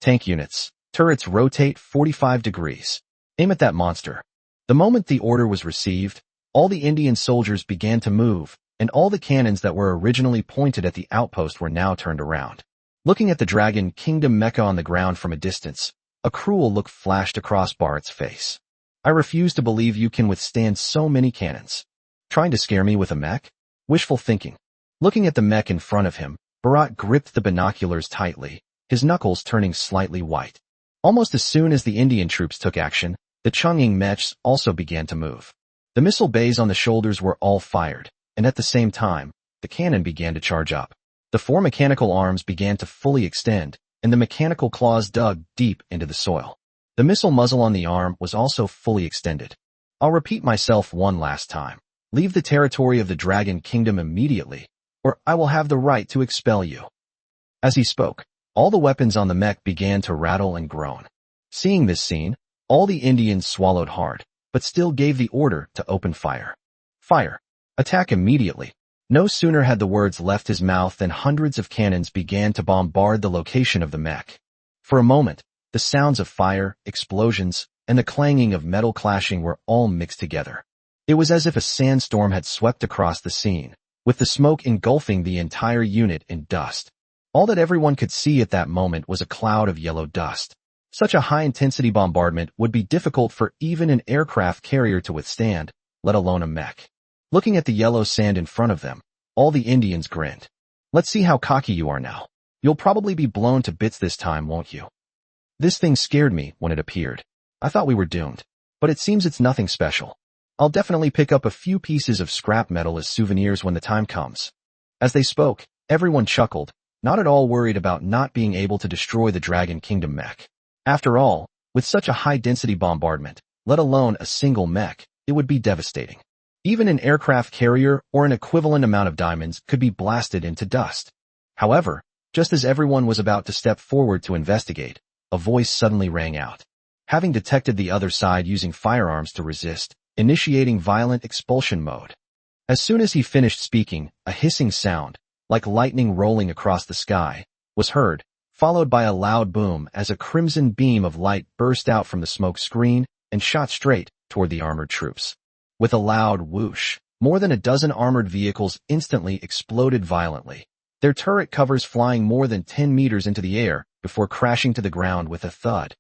Tank units, turrets rotate 45 degrees. Aim at that monster. The moment the order was received, all the Indian soldiers began to move, and all the cannons that were originally pointed at the outpost were now turned around. Looking at the Dragon Kingdom mecha on the ground from a distance, a cruel look flashed across Bharat's face. "I refuse to believe you can withstand so many cannons. Trying to scare me with a mech? Wishful thinking." Looking at the mech in front of him, Bharat gripped the binoculars tightly, his knuckles turning slightly white. Almost as soon as the Indian troops took action, the Chang'e mechs also began to move. The missile bays on the shoulders were all fired, and at the same time, the cannon began to charge up. The four mechanical arms began to fully extend, and the mechanical claws dug deep into the soil. The missile muzzle on the arm was also fully extended. "I'll repeat myself one last time. Leave the territory of the Dragon Kingdom immediately, or I will have the right to expel you." As he spoke, all the weapons on the mech began to rattle and groan. Seeing this scene, all the Indians swallowed hard, but still gave the order to open fire. "Fire! Attack immediately!" No sooner had the words left his mouth than hundreds of cannons began to bombard the location of the mech. For a moment, the sounds of fire, explosions, and the clanging of metal clashing were all mixed together. It was as if a sandstorm had swept across the scene, with the smoke engulfing the entire unit in dust. All that everyone could see at that moment was a cloud of yellow dust. Such a high-intensity bombardment would be difficult for even an aircraft carrier to withstand, let alone a mech. Looking at the yellow sand in front of them, all the Indians grinned. "Let's see how cocky you are now. You'll probably be blown to bits this time, won't you?" This thing scared me when it appeared. I thought we were doomed, but it seems it's nothing special. I'll definitely pick up a few pieces of scrap metal as souvenirs when the time comes. As they spoke, everyone chuckled, not at all worried about not being able to destroy the Dragon Kingdom mech. After all, with such a high-density bombardment, let alone a single mech, it would be devastating. Even an aircraft carrier or an equivalent amount of diamonds could be blasted into dust. However, just as everyone was about to step forward to investigate, a voice suddenly rang out. Having detected the other side using firearms to resist, initiating violent expulsion mode. As soon as he finished speaking, a hissing sound, like lightning rolling across the sky, was heard, followed by a loud boom as a crimson beam of light burst out from the smoke screen and shot straight toward the armored troops. With a loud whoosh, more than a dozen armored vehicles instantly exploded violently, their turret covers flying more than 10 meters into the air before crashing to the ground with a thud.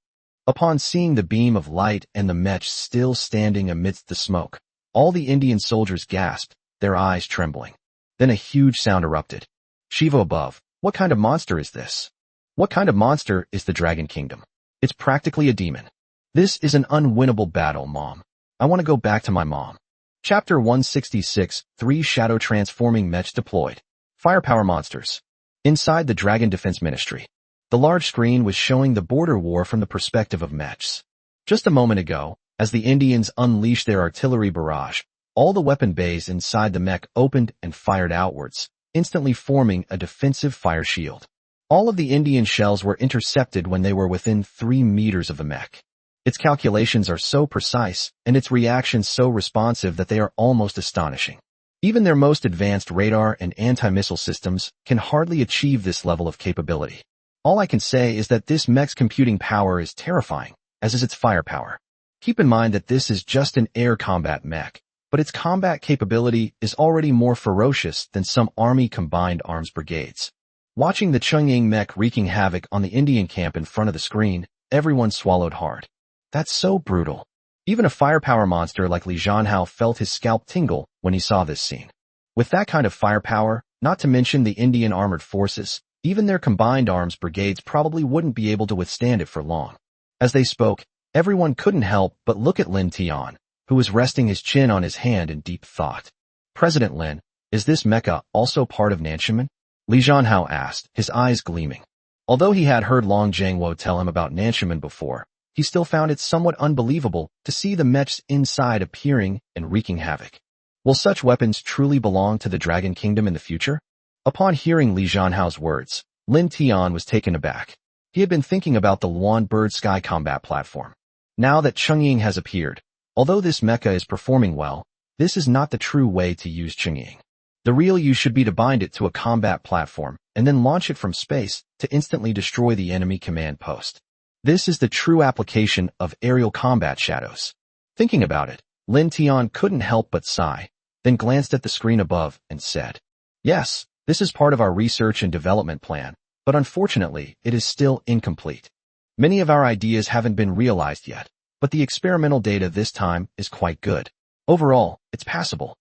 Upon seeing the beam of light and the mech still standing amidst the smoke, all the Indian soldiers gasped, their eyes trembling. Then a huge sound erupted. "Shiva above, what kind of monster is this? What kind of monster is the Dragon Kingdom? It's practically a demon. This is an unwinnable battle, Mom. I want to go back to my mom." Chapter 166, 3 Shadow Transforming Mechs Deployed. Firepower Monsters. Inside the Dragon Defense Ministry, the large screen was showing the border war from the perspective of mechs. Just a moment ago, as the Indians unleashed their artillery barrage, all the weapon bays inside the mech opened and fired outwards, instantly forming a defensive fire shield. All of the Indian shells were intercepted when they were within 3 meters of the mech. Its calculations are so precise, and its reactions so responsive that they are almost astonishing. Even their most advanced radar and anti-missile systems can hardly achieve this level of capability. All I can say is that this mech's computing power is terrifying, as is its firepower. Keep in mind that this is just an air combat mech, but its combat capability is already more ferocious than some army combined arms brigades. Watching the Chongying mech wreaking havoc on the Indian camp in front of the screen, everyone swallowed hard. That's so brutal. Even a firepower monster like Li Jianhao felt his scalp tingle when he saw this scene. With that kind of firepower, not to mention the Indian armored forces, even their combined arms brigades probably wouldn't be able to withstand it for long. As they spoke, everyone couldn't help but look at Lin Tian, who was resting his chin on his hand in deep thought. President Lin, is this mecha also part of Nanshimen? Li Jianhao asked, his eyes gleaming. Although he had heard Long Jiangwo tell him about Nanshimen before, he still found it somewhat unbelievable to see the mechs inside appearing and wreaking havoc. Will such weapons truly belong to the Dragon Kingdom in the future? Upon hearing Li Jianhao's words, Lin Tian was taken aback. He had been thinking about the Luan Bird Sky combat platform. Now that Chongying has appeared, although this mecha is performing well, this is not the true way to use Chongying. The real use should be to bind it to a combat platform and then launch it from space to instantly destroy the enemy command post. This is the true application of aerial combat shadows. Thinking about it, Lin Tian couldn't help but sigh, then glanced at the screen above and said, "Yes, this is part of our research and development plan, but unfortunately, it is still incomplete. Many of our ideas haven't been realized yet, but the experimental data this time is quite good. Overall, it's passable."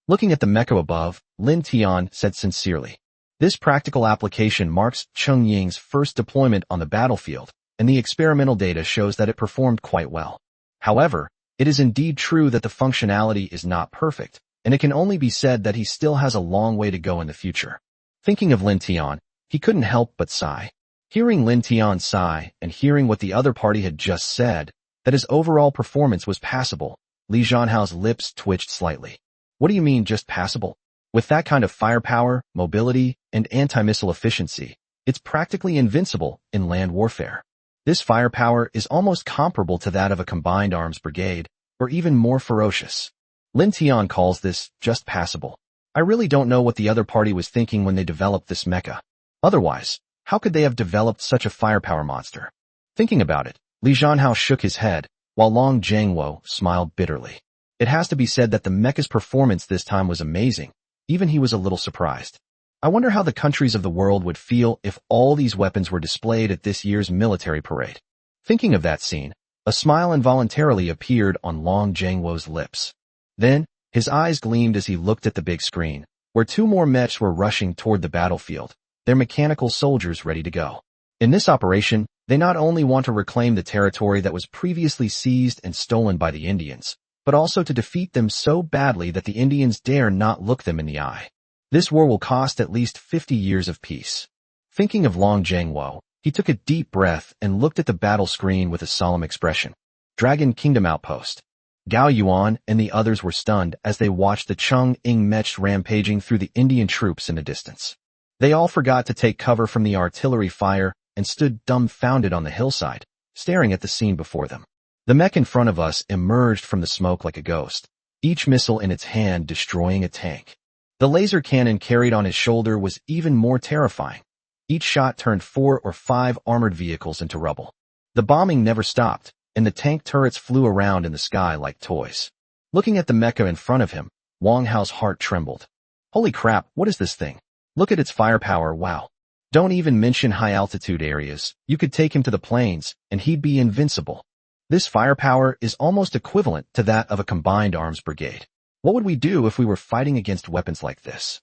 Looking at the mecha above, Lin Tian said sincerely, "This practical application marks Chongying's first deployment on the battlefield, and the experimental data shows that it performed quite well. However, it is indeed true that the functionality is not perfect, and it can only be said that he still has a long way to go in the future." Thinking of Lin Tian, he couldn't help but sigh. Hearing Lin Tian sigh and hearing what the other party had just said, that his overall performance was passable, Li Jianhao's lips twitched slightly. What do you mean just passable? With that kind of firepower, mobility, and anti-missile efficiency, it's practically invincible in land warfare. This firepower is almost comparable to that of a combined arms brigade, or even more ferocious. Lin Tian calls this just passable. I really don't know what the other party was thinking when they developed this mecha. Otherwise, how could they have developed such a firepower monster? Thinking about it, Li Jianhao shook his head, while Long Jiangwo smiled bitterly. It has to be said that the mecha's performance this time was amazing. Even he was a little surprised. I wonder how the countries of the world would feel if all these weapons were displayed at this year's military parade. Thinking of that scene, a smile involuntarily appeared on Long Jiangwo's lips. Then, his eyes gleamed as he looked at the big screen, where two more mechs were rushing toward the battlefield, their mechanical soldiers ready to go. In this operation, they not only want to reclaim the territory that was previously seized and stolen by the Indians, but also to defeat them so badly that the Indians dare not look them in the eye. This war will cost at least 50 years of peace. Thinking of Long Jiangwo, he took a deep breath and looked at the battle screen with a solemn expression. Dragon Kingdom Outpost. Gao Yuan and the others were stunned as they watched the Chongying mechs rampaging through the Indian troops in the distance. They all forgot to take cover from the artillery fire and stood dumbfounded on the hillside, staring at the scene before them. The mech in front of us emerged from the smoke like a ghost, each missile in its hand destroying a tank. The laser cannon carried on his shoulder was even more terrifying. Each shot turned 4 or 5 armored vehicles into rubble. The bombing never stopped, and the tank turrets flew around in the sky like toys. Looking at the mecha in front of him, Wang Hao's heart trembled. Holy crap, what is this thing? Look at its firepower, wow. Don't even mention high-altitude areas. You could take him to the plains, and he'd be invincible. This firepower is almost equivalent to that of a combined arms brigade. What would we do if we were fighting against weapons like this?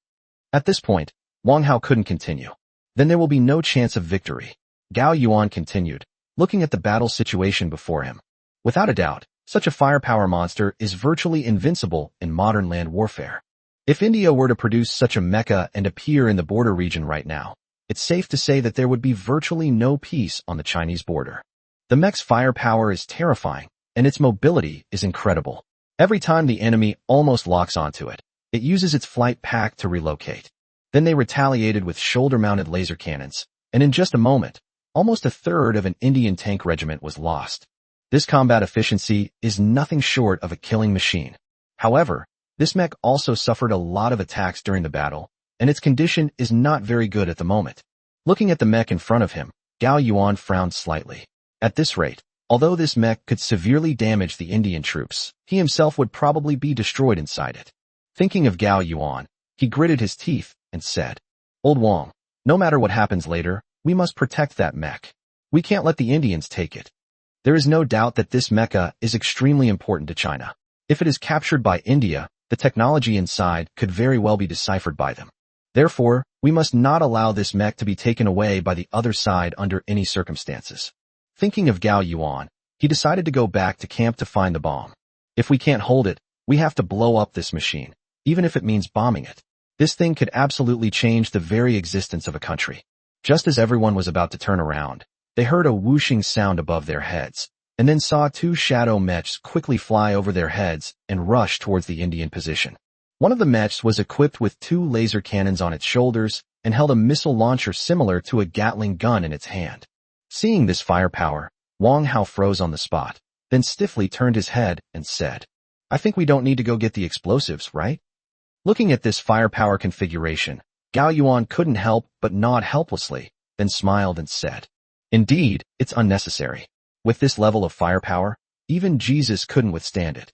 At this point, Wang Hao couldn't continue. Then there will be no chance of victory. Gao Yuan continued, looking at the battle situation before him. Without a doubt, such a firepower monster is virtually invincible in modern land warfare. If India were to produce such a mecha and appear in the border region right now, it's safe to say that there would be virtually no peace on the Chinese border. The mech's firepower is terrifying, and its mobility is incredible. Every time the enemy almost locks onto it, it uses its flight pack to relocate. Then they retaliated with shoulder-mounted laser cannons, and in just a moment, almost a third of an Indian tank regiment was lost. This combat efficiency is nothing short of a killing machine. However, this mech also suffered a lot of attacks during the battle, and its condition is not very good at the moment. Looking at the mech in front of him, Gao Yuan frowned slightly. At this rate, although this mech could severely damage the Indian troops, he himself would probably be destroyed inside it. Thinking of Gao Yuan, he gritted his teeth and said, "Old Wang, no matter what happens later, we must protect that mech. We can't let the Indians take it. There is no doubt that this mecha is extremely important to China. If it is captured by India, the technology inside could very well be deciphered by them. Therefore, we must not allow this mech to be taken away by the other side under any circumstances." Thinking of Gao Yuan, he decided to go back to camp to find the bomb. If we can't hold it, we have to blow up this machine, even if it means bombing it. This thing could absolutely change the very existence of a country. Just as everyone was about to turn around, they heard a whooshing sound above their heads, and then saw two shadow mechs quickly fly over their heads and rush towards the Indian position. One of the mechs was equipped with two laser cannons on its shoulders and held a missile launcher similar to a Gatling gun in its hand. Seeing this firepower, Wang Hao froze on the spot, then stiffly turned his head and said, "I think we don't need to go get the explosives, right?" Looking at this firepower configuration, Gao Yuan couldn't help but nod helplessly, then smiled and said, "Indeed, it's unnecessary. With this level of firepower, even Jesus couldn't withstand it."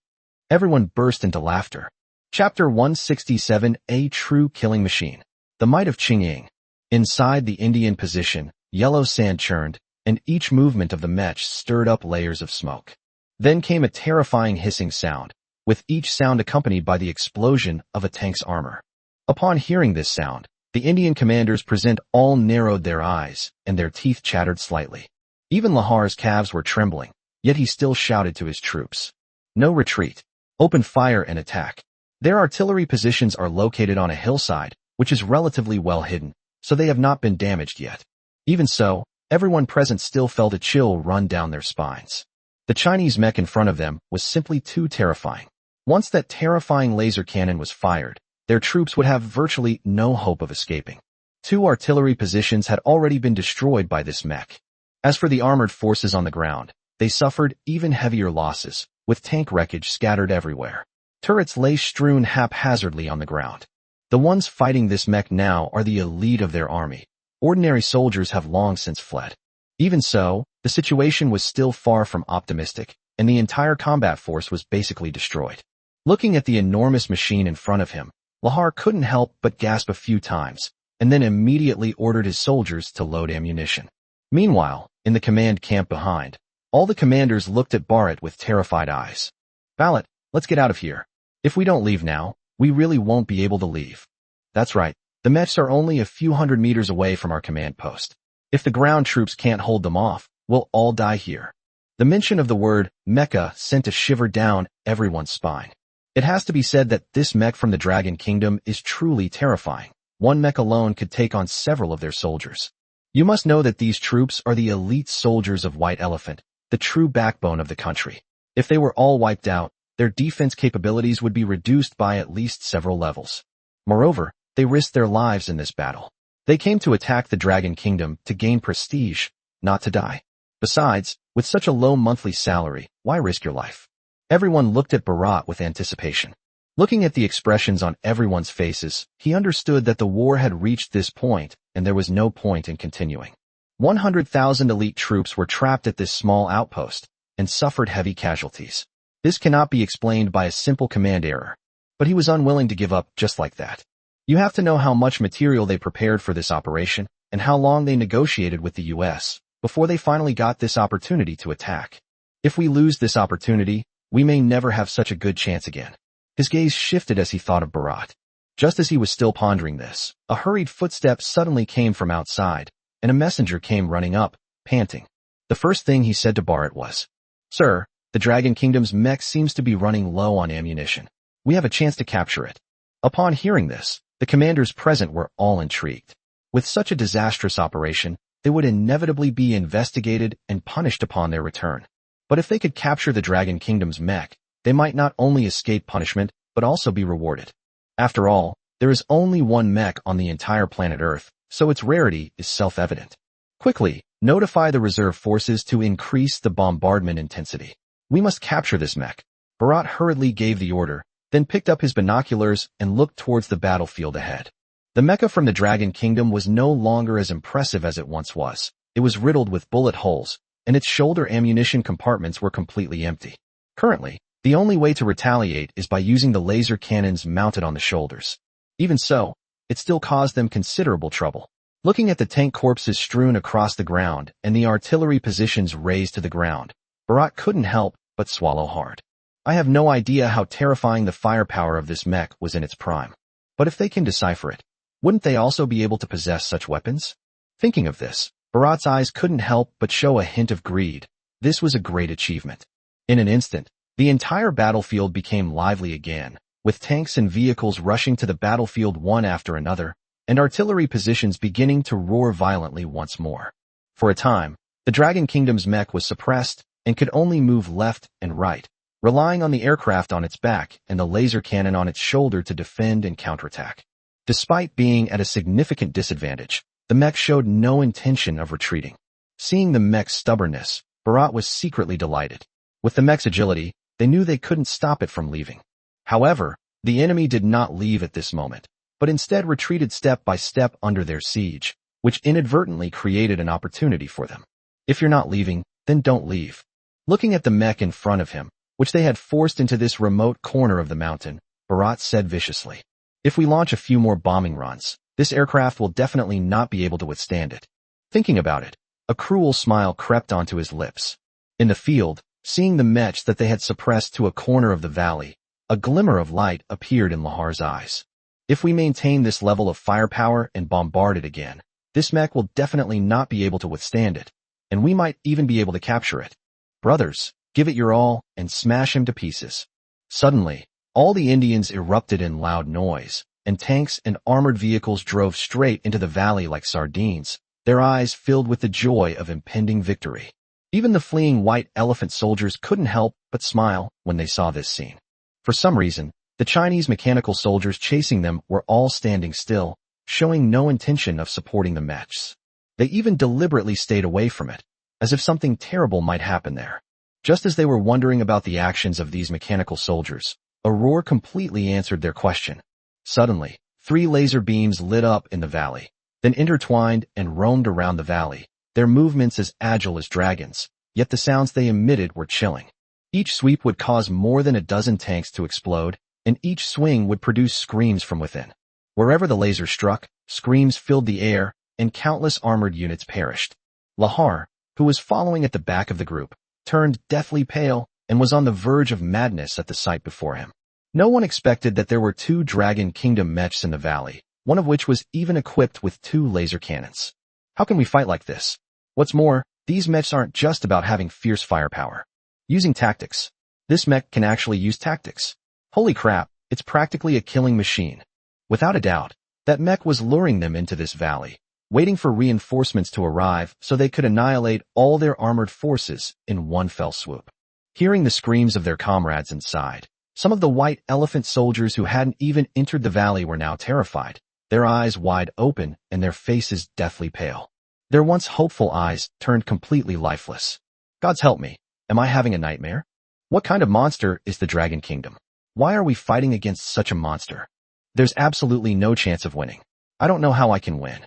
Everyone burst into laughter. Chapter 167, A True Killing Machine. The Might of Qingying. Inside the Indian position, yellow sand churned, and each movement of the mech stirred up layers of smoke. Then came a terrifying hissing sound, with each sound accompanied by the explosion of a tank's armor. Upon hearing this sound, the Indian commanders present all narrowed their eyes, and their teeth chattered slightly. Even Lahar's calves were trembling, yet he still shouted to his troops, "No retreat. Open fire and attack." Their artillery positions are located on a hillside, which is relatively well hidden, so they have not been damaged yet. Even so, everyone present still felt a chill run down their spines. The Chinese mech in front of them was simply too terrifying. Once that terrifying laser cannon was fired, their troops would have virtually no hope of escaping. Two artillery positions had already been destroyed by this mech. As for the armored forces on the ground, they suffered even heavier losses, with tank wreckage scattered everywhere. Turrets lay strewn haphazardly on the ground. The ones fighting this mech now are the elite of their army. Ordinary soldiers have long since fled. Even so, the situation was still far from optimistic, and the entire combat force was basically destroyed. Looking at the enormous machine in front of him, Lahar couldn't help but gasp a few times, and then immediately ordered his soldiers to load ammunition. Meanwhile, in the command camp behind, all the commanders looked at Bharat with terrified eyes. "Bharat, let's get out of here. If we don't leave now, we really won't be able to leave." "That's right. The mechs are only a few hundred meters away from our command post. If the ground troops can't hold them off, we'll all die here." The mention of the word mecha sent a shiver down everyone's spine. It has to be said that this mech from the Dragon Kingdom is truly terrifying. One mech alone could take on several of their soldiers. You must know that these troops are the elite soldiers of White Elephant, the true backbone of the country. If they were all wiped out, their defense capabilities would be reduced by at least several levels. Moreover, they risked their lives in this battle. They came to attack the Dragon Kingdom to gain prestige, not to die. Besides, with such a low monthly salary, why risk your life? Everyone looked at Bharat with anticipation. Looking at the expressions on everyone's faces, he understood that the war had reached this point, and there was no point in continuing. 100,000 elite troops were trapped at this small outpost, and suffered heavy casualties. This cannot be explained by a simple command error, but he was unwilling to give up just like that. You have to know how much material they prepared for this operation, and how long they negotiated with the US, before they finally got this opportunity to attack. If we lose this opportunity, we may never have such a good chance again. His gaze shifted as he thought of Bharat. Just as he was still pondering this, a hurried footstep suddenly came from outside, and a messenger came running up, panting. The first thing he said to Bharat was, "Sir, the Dragon Kingdom's mech seems to be running low on ammunition. We have a chance to capture it." Upon hearing this, the commanders present were all intrigued. With such a disastrous operation, they would inevitably be investigated and punished upon their return. But if they could capture the Dragon Kingdom's mech, they might not only escape punishment, but also be rewarded. After all, there is only one mech on the entire planet Earth, so its rarity is self-evident. Quickly, Notify the reserve forces to increase the bombardment intensity. We must capture this mech. Bharat hurriedly gave the order, then picked up his binoculars and looked towards the battlefield ahead. The mecha from the Dragon Kingdom was no longer as impressive as it once was. It was riddled with bullet holes, and its shoulder ammunition compartments were completely empty. Currently, the only way to retaliate is by using the laser cannons mounted on the shoulders. Even so, it still caused them considerable trouble. Looking at the tank corpses strewn across the ground and the artillery positions razed to the ground, Bharat couldn't help but swallow hard. I have no idea how terrifying the firepower of this mech was in its prime. But if they can decipher it, wouldn't they also be able to possess such weapons? Thinking of this, Bharat's eyes couldn't help but show a hint of greed. This was a great achievement. In an instant, the entire battlefield became lively again, with tanks and vehicles rushing to the battlefield one after another, and artillery positions beginning to roar violently once more. For a time, the Dragon Kingdom's mech was suppressed and could only move left and right, relying on the aircraft on its back and the laser cannon on its shoulder to defend and counterattack. Despite being at a significant disadvantage, the mech showed no intention of retreating. Seeing the mech's stubbornness, Bharat was secretly delighted. With the mech's agility, they knew they couldn't stop it from leaving. However, the enemy did not leave at this moment, but instead retreated step by step under their siege, which inadvertently created an opportunity for them. If you're not leaving, then don't leave. Looking at the mech in front of him, which they had forced into this remote corner of the mountain, Bharat said viciously, "If we launch a few more bombing runs, this aircraft will definitely not be able to withstand it." Thinking about it, a cruel smile crept onto his lips. In the field, seeing the mechs that they had suppressed to a corner of the valley, a glimmer of light appeared in Lahar's eyes. If we maintain this level of firepower and bombard it again, this mech will definitely not be able to withstand it, and we might even be able to capture it. Brothers, give it your all and smash him to pieces. Suddenly, all the Indians erupted in loud noise, and tanks and armored vehicles drove straight into the valley like sardines, their eyes filled with the joy of impending victory. Even the fleeing white elephant soldiers couldn't help but smile when they saw this scene. For some reason, the Chinese mechanical soldiers chasing them were all standing still, showing no intention of supporting the mechs. They even deliberately stayed away from it, as if something terrible might happen there. Just as they were wondering about the actions of these mechanical soldiers, a roar completely answered their question. Suddenly, 3 laser beams lit up in the valley, then intertwined and roamed around the valley, their movements as agile as dragons, yet the sounds they emitted were chilling. Each sweep would cause more than a dozen tanks to explode, and each swing would produce screams from within. Wherever the laser struck, screams filled the air, and countless armored units perished. Lahar, who was following at the back of the group, turned deathly pale and was on the verge of madness at the sight before him. No one expected that there were 2 Dragon Kingdom mechs in the valley, one of which was even equipped with 2 laser cannons. How can we fight like this? What's more, these mechs aren't just about having fierce firepower. Using tactics. This mech can actually use tactics. Holy crap, it's practically a killing machine. Without a doubt, that mech was luring them into this valley, waiting for reinforcements to arrive so they could annihilate all their armored forces in one fell swoop. Hearing the screams of their comrades inside, some of the white elephant soldiers who hadn't even entered the valley were now terrified, their eyes wide open and their faces deathly pale. Their once hopeful eyes turned completely lifeless. Gods help me, am I having a nightmare? What kind of monster is the Dragon Kingdom? Why are we fighting against such a monster? There's absolutely no chance of winning. I don't know how I can win.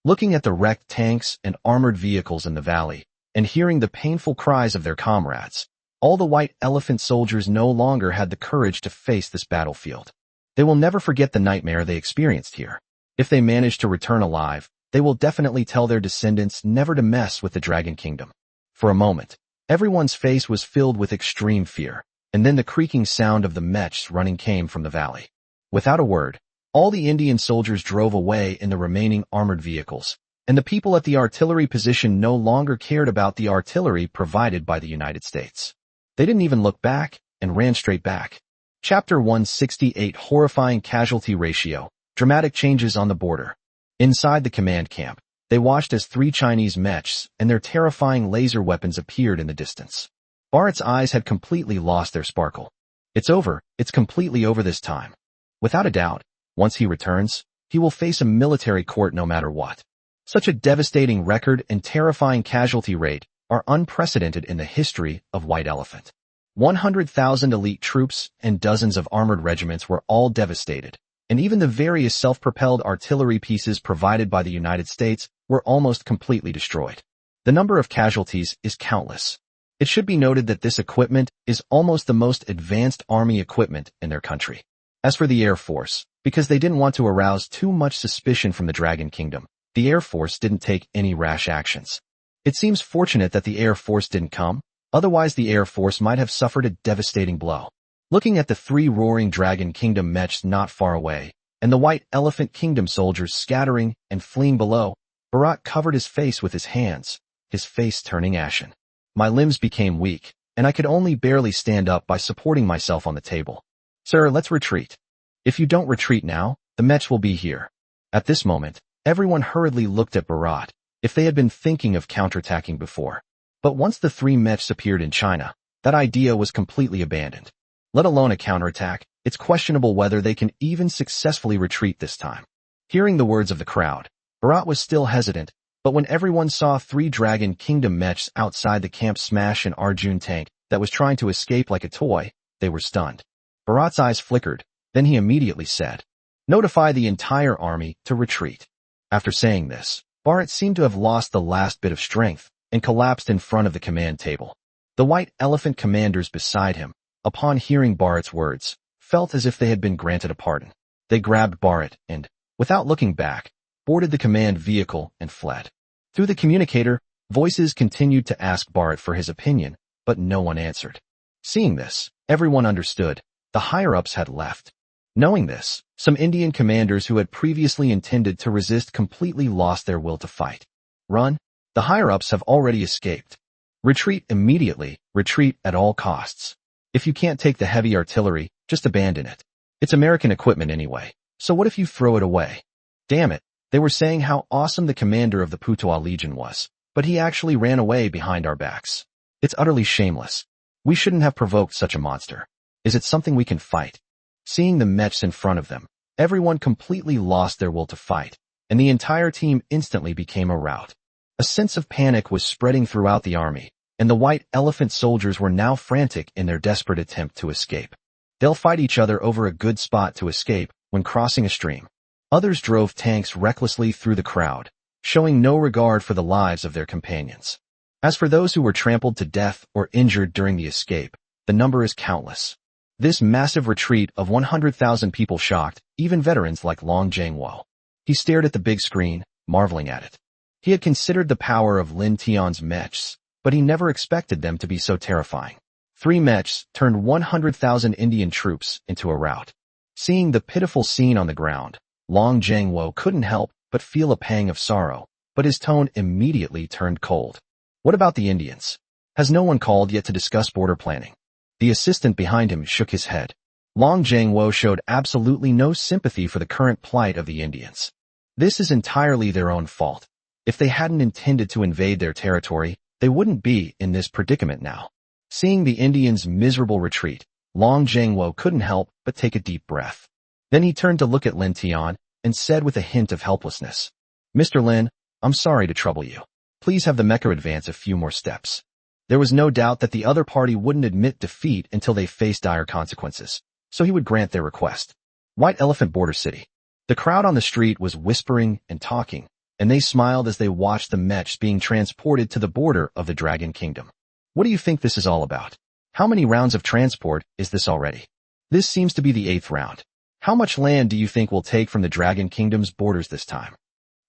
Looking at the wrecked tanks and armored vehicles in the valley, and hearing the painful cries of their comrades, all the white elephant soldiers no longer had the courage to face this battlefield. They will never forget the nightmare they experienced here. If they manage to return alive, they will definitely tell their descendants never to mess with the Dragon Kingdom. For a moment, everyone's face was filled with extreme fear, and then the creaking sound of the mechs running came from the valley. Without a word, all the Indian soldiers drove away in the remaining armored vehicles, and the people at the artillery position no longer cared about the artillery provided by the United States. They didn't even look back and ran straight back. Chapter 168 Horrifying Casualty Ratio, Dramatic Changes on the Border. Inside the command camp, they watched as 3 Chinese mechs and their terrifying laser weapons appeared in the distance. Bharat's eyes had completely lost their sparkle. It's over, it's completely over this time. Without a doubt, once he returns, he will face a military court no matter what. Such a devastating record and terrifying casualty rate are unprecedented in the history of White Elephant. 100,000 elite troops and dozens of armored regiments were all devastated, and even the various self-propelled artillery pieces provided by the United States were almost completely destroyed. The number of casualties is countless. It should be noted that this equipment is almost the most advanced army equipment in their country. As for the Air Force, because they didn't want to arouse too much suspicion from the Dragon Kingdom, the Air Force didn't take any rash actions. It seems fortunate that the Air Force didn't come, otherwise the Air Force might have suffered a devastating blow. Looking at the 3 roaring Dragon Kingdom mechs not far away, and the White Elephant Kingdom soldiers scattering and fleeing below, Bharat covered his face with his hands, his face turning ashen. My limbs became weak, and I could only barely stand up by supporting myself on the table. Sir, let's retreat. If you don't retreat now, the mechs will be here. At this moment, everyone hurriedly looked at Bharat, if they had been thinking of counterattacking before. But once the 3 mechs appeared in China, that idea was completely abandoned. Let alone a counterattack, it's questionable whether they can even successfully retreat this time. Hearing the words of the crowd, Bharat was still hesitant, but when everyone saw 3 Dragon Kingdom mechs outside the camp smash an Arjun tank that was trying to escape like a toy, they were stunned. Bharat's eyes flickered, then he immediately said, "Notify the entire army to retreat." After saying this, Bharat seemed to have lost the last bit of strength and collapsed in front of the command table. The White Elephant commanders beside him, upon hearing Bharat's words, felt as if they had been granted a pardon. They grabbed Bharat and, without looking back, boarded the command vehicle and fled. Through the communicator, voices continued to ask Bharat for his opinion, but no one answered. Seeing this, everyone understood. The higher-ups had left. Knowing this, some Indian commanders who had previously intended to resist completely lost their will to fight. Run! The higher-ups have already escaped. Retreat immediately, retreat at all costs. If you can't take the heavy artillery, just abandon it. It's American equipment anyway, so what if you throw it away? Damn it, they were saying how awesome the commander of the Putois Legion was, but he actually ran away behind our backs. It's utterly shameless. We shouldn't have provoked such a monster. Is it something we can fight? Seeing the mechs in front of them, everyone completely lost their will to fight, and the entire team instantly became a rout. A sense of panic was spreading throughout the army, and the White Elephant soldiers were now frantic in their desperate attempt to escape. They'll fight each other over a good spot to escape when crossing a stream. Others drove tanks recklessly through the crowd, showing no regard for the lives of their companions. As for those who were trampled to death or injured during the escape, the number is countless. This massive retreat of 100,000 people shocked even veterans like Long Zhangwo. He stared at the big screen, marveling at it. He had considered the power of Lin Tian's mechs, but he never expected them to be so terrifying. 3 mechs turned 100,000 Indian troops into a rout. Seeing the pitiful scene on the ground, Long Zhangwo couldn't help but feel a pang of sorrow, but his tone immediately turned cold. What about the Indians? Has no one called yet to discuss border planning? The assistant behind him shook his head. Long Zhangwo showed absolutely no sympathy for the current plight of the Indians. This is entirely their own fault. If they hadn't intended to invade their territory, they wouldn't be in this predicament now. Seeing the Indians' miserable retreat, Long Zhangwo couldn't help but take a deep breath. Then he turned to look at Lin Tian and said with a hint of helplessness, "Mr. Lin, I'm sorry to trouble you. Please have the mecha advance a few more steps." There was no doubt that the other party wouldn't admit defeat until they faced dire consequences, so he would grant their request. White Elephant Border City. The crowd on the street was whispering and talking, and they smiled as they watched the mechs being transported to the border of the Dragon Kingdom. What do you think this is all about? How many rounds of transport is this already? This seems to be the 8th round. How much land do you think we'll take from the Dragon Kingdom's borders this time?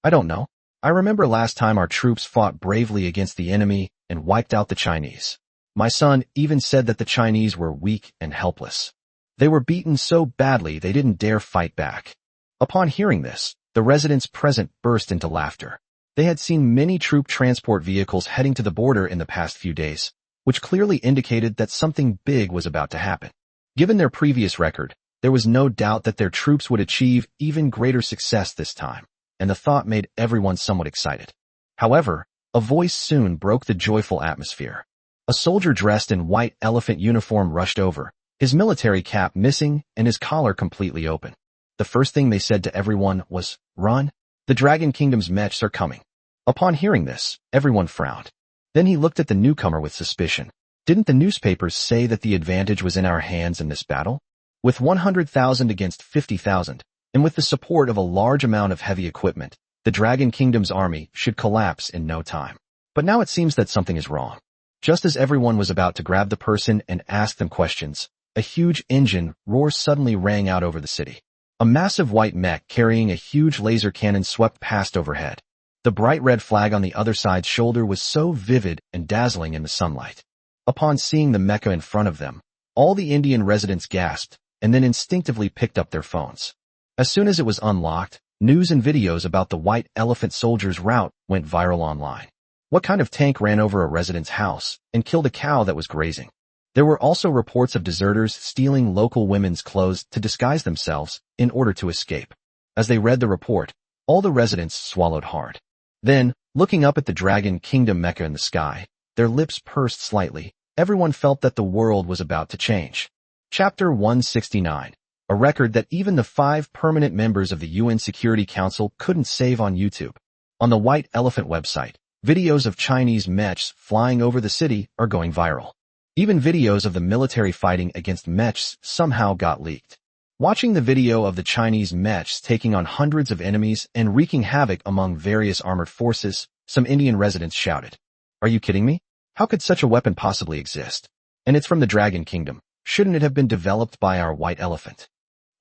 I don't know. I remember last time our troops fought bravely against the enemy and wiped out the Chinese. My son even said that the Chinese were weak and helpless. They were beaten so badly they didn't dare fight back. Upon hearing this, the residents present burst into laughter. They had seen many troop transport vehicles heading to the border in the past few days, which clearly indicated that something big was about to happen. Given their previous record, there was no doubt that their troops would achieve even greater success this time, and the thought made everyone somewhat excited. However, a voice soon broke the joyful atmosphere. A soldier dressed in White Elephant uniform rushed over, his military cap missing and his collar completely open. The first thing they said to everyone was, "Run!" The Dragon Kingdom's mechs are coming. Upon hearing this, everyone frowned. Then he looked at the newcomer with suspicion. Didn't the newspapers say that the advantage was in our hands in this battle? With 100,000 against 50,000, and with the support of a large amount of heavy equipment, the Dragon Kingdom's army should collapse in no time. But now it seems that something is wrong. Just as everyone was about to grab the person and ask them questions, a huge engine roar suddenly rang out over the city. A massive white mech carrying a huge laser cannon swept past overhead. The bright red flag on the other side's shoulder was so vivid and dazzling in the sunlight. Upon seeing the mecha in front of them, all the Indian residents gasped and then instinctively picked up their phones. As soon as it was unlocked, news and videos about the White Elephant soldiers' rout went viral online. What kind of tank ran over a resident's house and killed a cow that was grazing? There were also reports of deserters stealing local women's clothes to disguise themselves in order to escape. As they read the report, all the residents swallowed hard. Then, looking up at the Dragon Kingdom mecha in the sky, their lips pursed slightly. Everyone felt that the world was about to change. Chapter 169. A record that even the 5 permanent members of the UN Security Council couldn't save on YouTube. On the White Elephant website, videos of Chinese mechs flying over the city are going viral. Even videos of the military fighting against mechs somehow got leaked. Watching the video of the Chinese mechs taking on hundreds of enemies and wreaking havoc among various armored forces, some Indian residents shouted, "Are you kidding me? How could such a weapon possibly exist? And it's from the Dragon Kingdom. Shouldn't it have been developed by our White Elephant?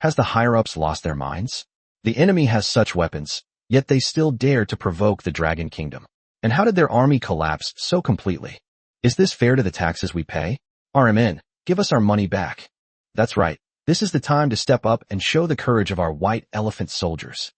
Has the higher-ups lost their minds? The enemy has such weapons, yet they still dare to provoke the Dragon Kingdom. And how did their army collapse so completely? Is this fair to the taxes we pay? RMN, give us our money back." That's right. This is the time to step up and show the courage of our White Elephant soldiers.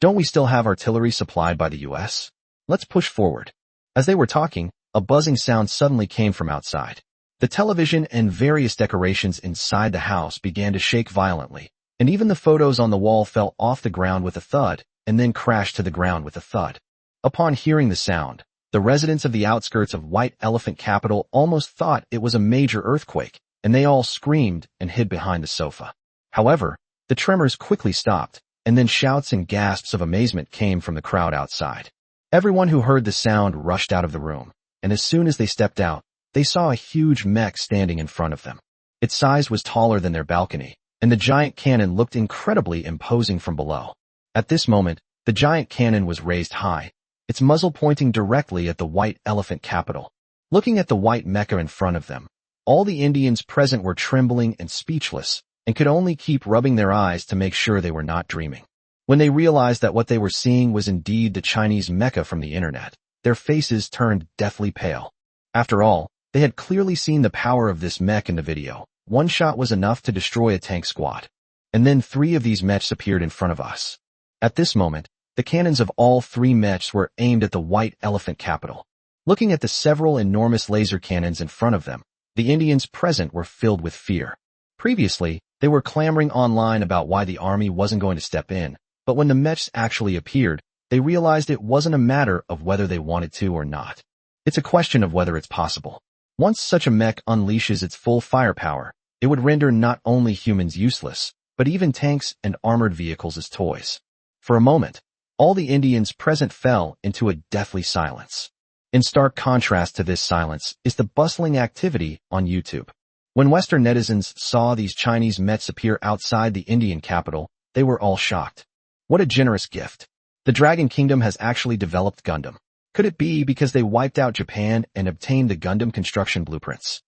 Don't we still have artillery supplied by the US? Let's push forward. As they were talking, a buzzing sound suddenly came from outside. The television and various decorations inside the house began to shake violently, and even the photos on the wall fell off the ground with a thud and then crashed to the ground with a thud. Upon hearing the sound, the residents of the outskirts of White Elephant Capital almost thought it was a major earthquake, and they all screamed and hid behind the sofa. However, the tremors quickly stopped, and then shouts and gasps of amazement came from the crowd outside. Everyone who heard the sound rushed out of the room, and as soon as they stepped out, they saw a huge mech standing in front of them. Its size was taller than their balcony, and the giant cannon looked incredibly imposing from below. At this moment, the giant cannon was raised high, its muzzle pointing directly at the White Elephant Capital. Looking at the white mecha in front of them, all the Indians present were trembling and speechless, and could only keep rubbing their eyes to make sure they were not dreaming. When they realized that what they were seeing was indeed the Chinese mecha from the internet, their faces turned deathly pale. After all, they had clearly seen the power of this mech in the video. One shot was enough to destroy a tank squad. And then 3 of these mechs appeared in front of us. At this moment, the cannons of all 3 mechs were aimed at the White Elephant Capital. Looking at the several enormous laser cannons in front of them, the Indians present were filled with fear. Previously, they were clamoring online about why the army wasn't going to step in, but when the mechs actually appeared, they realized it wasn't a matter of whether they wanted to or not. It's a question of whether it's possible. Once such a mech unleashes its full firepower, it would render not only humans useless, but even tanks and armored vehicles as toys. For a moment, all the Indians present fell into a deathly silence. In stark contrast to this silence is the bustling activity on YouTube. When Western netizens saw these Chinese mechs appear outside the Indian capital, they were all shocked. What a generous gift. The Dragon Kingdom has actually developed Gundam. Could it be because they wiped out Japan and obtained the Gundam construction blueprints?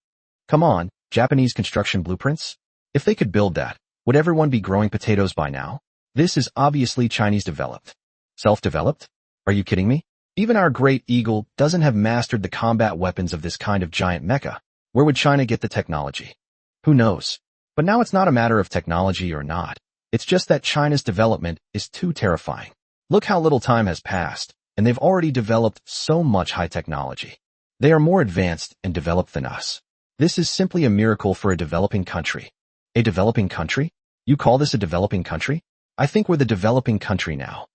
Come on, Japanese construction blueprints? If they could build that, would everyone be growing potatoes by now? This is obviously Chinese developed. Self-developed? Are you kidding me? Even our Great Eagle doesn't have mastered the combat weapons of this kind of giant mecha. Where would China get the technology? Who knows? But now it's not a matter of technology or not. It's just that China's development is too terrifying. Look how little time has passed, and they've already developed so much high technology. They are more advanced and developed than us. This is simply a miracle for a developing country. A developing country? You call this a developing country? I think we're the developing country now.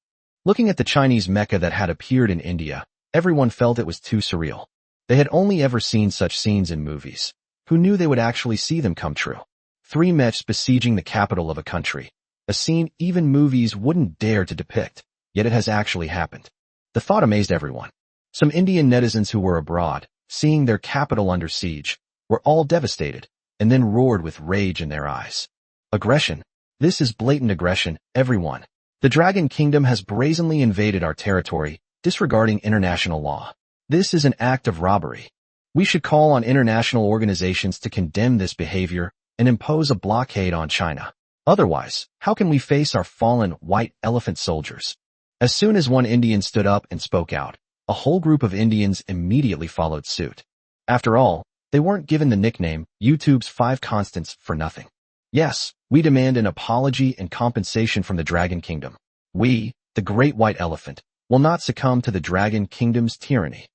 Looking at the Chinese mecha that had appeared in India, everyone felt it was too surreal. They had only ever seen such scenes in movies. Who knew they would actually see them come true? 3 mechs besieging the capital of a country. A scene even movies wouldn't dare to depict. yet it has actually happened. The thought amazed everyone. Some Indian netizens who were abroad, seeing their capital under siege, were all devastated, and then roared with rage in their eyes. Aggression. This is blatant aggression, everyone. The Dragon Kingdom has brazenly invaded our territory, disregarding international law. This is an act of robbery. We should call on international organizations to condemn this behavior and impose a blockade on China. Otherwise, how can we face our fallen white elephant soldiers? As soon as one Indian stood up and spoke out, a whole group of Indians immediately followed suit. After all, they weren't given the nickname YouTube's 5 Constants for nothing. Yes, we demand an apology and compensation from the Dragon Kingdom. We, the Great White Elephant, will not succumb to the Dragon Kingdom's tyranny.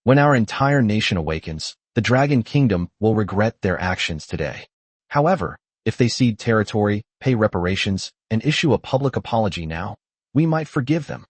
When our entire nation awakens, the Dragon Kingdom will regret their actions today. However, if they cede territory, pay reparations, and issue a public apology now, we might forgive them.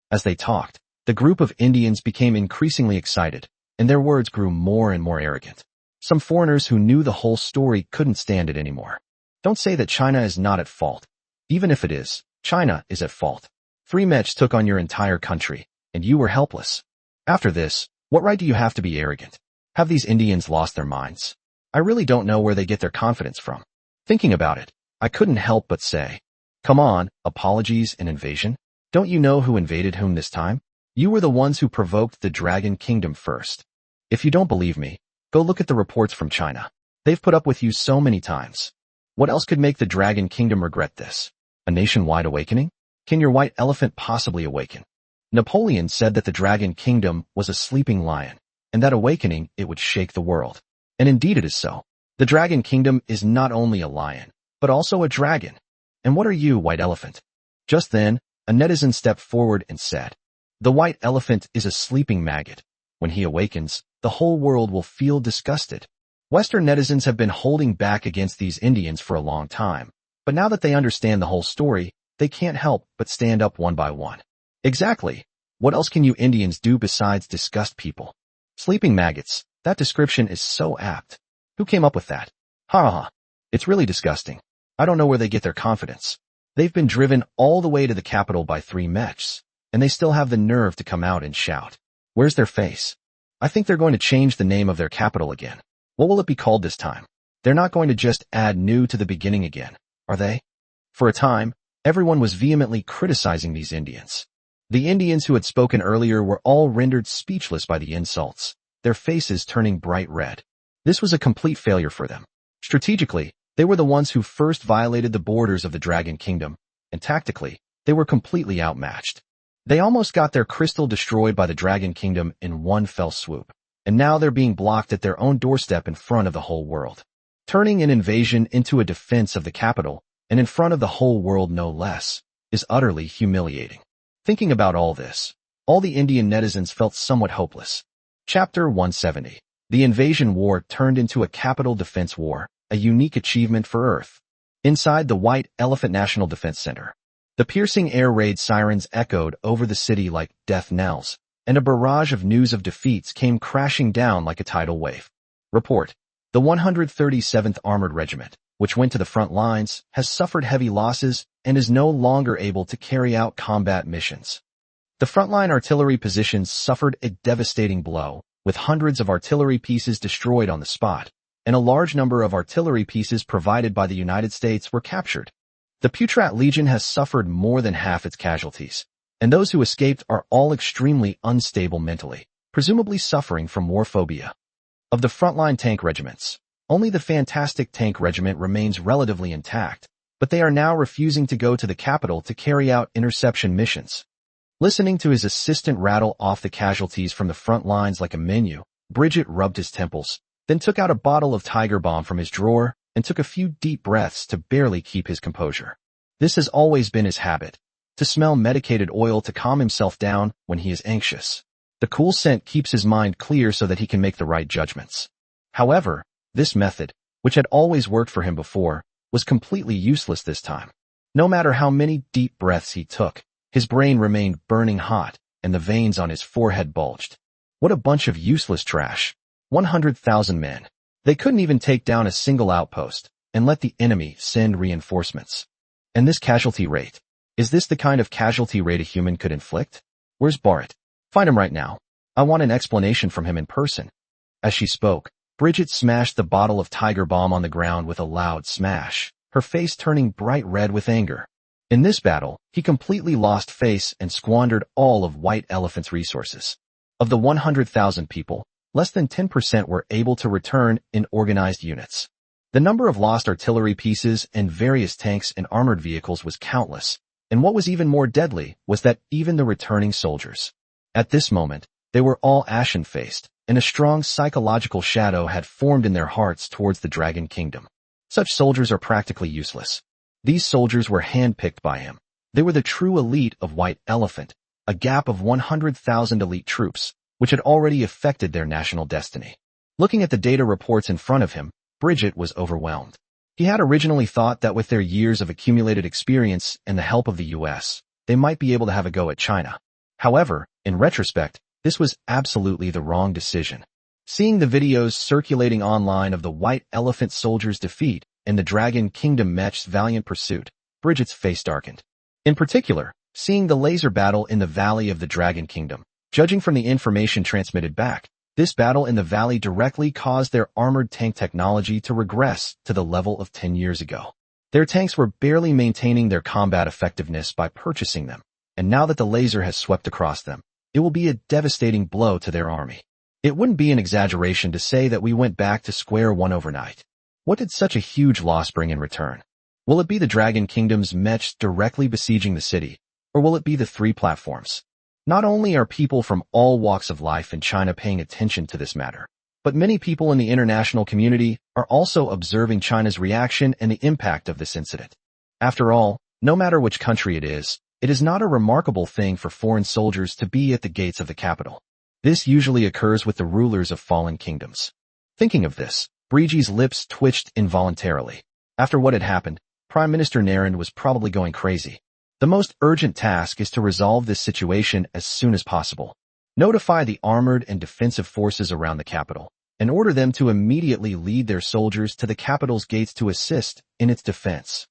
As they talked, the group of Indians became increasingly excited, and their words grew more and more arrogant. Some foreigners who knew the whole story couldn't stand it anymore. Don't say that China is not at fault. Even if it is, China is at fault. 3 Mechs took on your entire country, and you were helpless. After this, what right do you have to be arrogant? Have these Indians lost their minds? I really don't know where they get their confidence from. Thinking about it, I couldn't help but say, come on, apologies and invasion? Don't you know who invaded whom this time? You were the ones who provoked the Dragon Kingdom first. If you don't believe me, go look at the reports from China. They've put up with you so many times. What else could make the Dragon Kingdom regret this? A nationwide awakening? Can your white elephant possibly awaken? Napoleon said that the Dragon Kingdom was a sleeping lion, and that awakening it would shake the world. And indeed it is so. The Dragon Kingdom is not only a lion, but also a dragon. And what are you, white elephant? Just then, a netizen stepped forward and said, the white elephant is a sleeping maggot. When he awakens, the whole world will feel disgusted. Western netizens have been holding back against these Indians for a long time, but now that they understand the whole story, they can't help but stand up one by one. Exactly. What else can you Indians do besides disgust people? Sleeping maggots. That description is so apt. Who came up with that? Ha ha. It's really disgusting. I don't know where they get their confidence. They've been driven all the way to the capital by 3 Mechs, and they still have the nerve to come out and shout. Where's their face? I think they're going to change the name of their capital again. What will it be called this time? They're not going to just add new to the beginning again, are they? For a time, everyone was vehemently criticizing these Indians. The Indians who had spoken earlier were all rendered speechless by the insults, their faces turning bright red. This was a complete failure for them. Strategically, they were the ones who first violated the borders of the Dragon Kingdom, and tactically, they were completely outmatched. They almost got their crystal destroyed by the Dragon Kingdom in one fell swoop, and now they're being blocked at their own doorstep in front of the whole world. Turning an invasion into a defense of the capital, and in front of the whole world no less, is utterly humiliating. Thinking about all this, all the Indian netizens felt somewhat hopeless. Chapter 170. The invasion war turned into a capital defense war, a unique achievement for Earth. Inside the White Elephant National Defense Center, the piercing air raid sirens echoed over the city like death knells, and a barrage of news of defeats came crashing down like a tidal wave. Report. The 137th Armored Regiment, which went to the front lines, has suffered heavy losses and is no longer able to carry out combat missions. The frontline artillery positions suffered a devastating blow, with hundreds of artillery pieces destroyed on the spot, and a large number of artillery pieces provided by the United States were captured. The Putrat Legion has suffered more than half its casualties, and those who escaped are all extremely unstable mentally, presumably suffering from war phobia. Of the frontline tank regiments, only the Fantastic Tank Regiment remains relatively intact, but they are now refusing to go to the capital to carry out interception missions. Listening to his assistant rattle off the casualties from the front lines like a menu, Bridget rubbed his temples, then took out a bottle of Tiger Balm from his drawer and took a few deep breaths to barely keep his composure. This has always been his habit, to smell medicated oil to calm himself down when he is anxious. The cool scent keeps his mind clear so that he can make the right judgments. However, this method, which had always worked for him before, was completely useless this time. No matter how many deep breaths he took, his brain remained burning hot, and the veins on his forehead bulged. What a bunch of useless trash. 100,000 men. They couldn't even take down a single outpost, and let the enemy send reinforcements. And this casualty rate. Is this the kind of casualty rate a human could inflict? Where's Barrett? Find him right now. I want an explanation from him in person. As she spoke, Bridget smashed the bottle of Tiger Balm on the ground with a loud smash, her face turning bright red with anger. In this battle, he completely lost face and squandered all of White Elephant's resources. Of the 100,000 people, less than 10% were able to return in organized units. The number of lost artillery pieces and various tanks and armored vehicles was countless, and what was even more deadly was that even the returning soldiers. At this moment, they were all ashen-faced, and a strong psychological shadow had formed in their hearts towards the Dragon Kingdom. Such soldiers are practically useless. These soldiers were handpicked by him. They were the true elite of White Elephant, a gap of 100,000 elite troops, which had already affected their national destiny. Looking at the data reports in front of him, Bridget was overwhelmed. He had originally thought that with their years of accumulated experience and the help of the US, they might be able to have a go at China. However, in retrospect, this was absolutely the wrong decision. Seeing the videos circulating online of the White Elephant soldiers' defeat and the Dragon Kingdom Mech's valiant pursuit, Bridget's face darkened. In particular, seeing the laser battle in the Valley of the Dragon Kingdom. Judging from the information transmitted back, this battle in the valley directly caused their armored tank technology to regress to the level of 10 years ago. Their tanks were barely maintaining their combat effectiveness by purchasing them, and now that the laser has swept across them, it will be a devastating blow to their army. It wouldn't be an exaggeration to say that we went back to square one overnight. What did such a huge loss bring in return? Will it be the Dragon Kingdom's mechs directly besieging the city, or will it be the 3 platforms? Not only are people from all walks of life in China paying attention to this matter, but many people in the international community are also observing China's reaction and the impact of this incident. After all, no matter which country it is not a remarkable thing for foreign soldiers to be at the gates of the capital. This usually occurs with the rulers of fallen kingdoms. Thinking of this, Bridget's lips twitched involuntarily. After what had happened, Prime Minister Naren was probably going crazy. The most urgent task is to resolve this situation as soon as possible. Notify the armored and defensive forces around the capital, and order them to immediately lead their soldiers to the capital's gates to assist in its defense.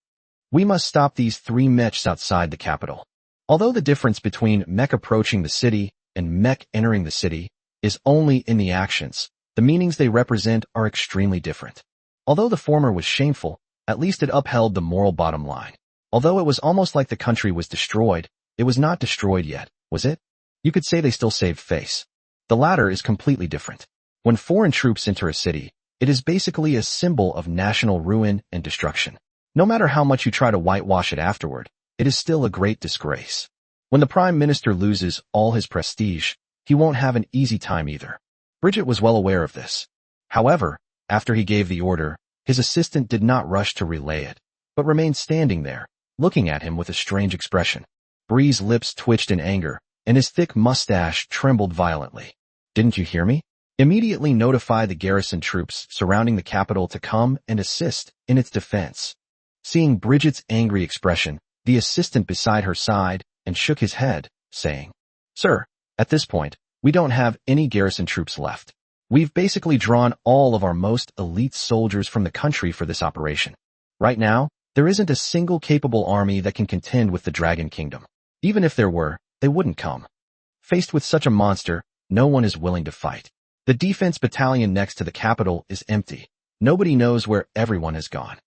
We must stop these 3 mechs outside the capital. Although the difference between mech approaching the city and mech entering the city is only in the actions, the meanings they represent are extremely different. Although the former was shameful, at least it upheld the moral bottom line. Although it was almost like the country was destroyed, it was not destroyed yet, was it? You could say they still saved face. The latter is completely different. When foreign troops enter a city, it is basically a symbol of national ruin and destruction. No matter how much you try to whitewash it afterward, it is still a great disgrace. When the Prime Minister loses all his prestige, he won't have an easy time either. Bridget was well aware of this. However, after he gave the order, his assistant did not rush to relay it, but remained standing there, looking at him with a strange expression. Bree's lips twitched in anger, and his thick mustache trembled violently. Didn't you hear me? Immediately notify the garrison troops surrounding the capital to come and assist in its defense. Seeing Bridget's angry expression, the assistant beside her sighed and shook his head, saying, "Sir, at this point, we don't have any garrison troops left. We've basically drawn all of our most elite soldiers from the country for this operation. Right now, there isn't a single capable army that can contend with the Dragon Kingdom. Even if there were, they wouldn't come. Faced with such a monster, no one is willing to fight. The defense battalion next to the capital is empty. Nobody knows where everyone has gone."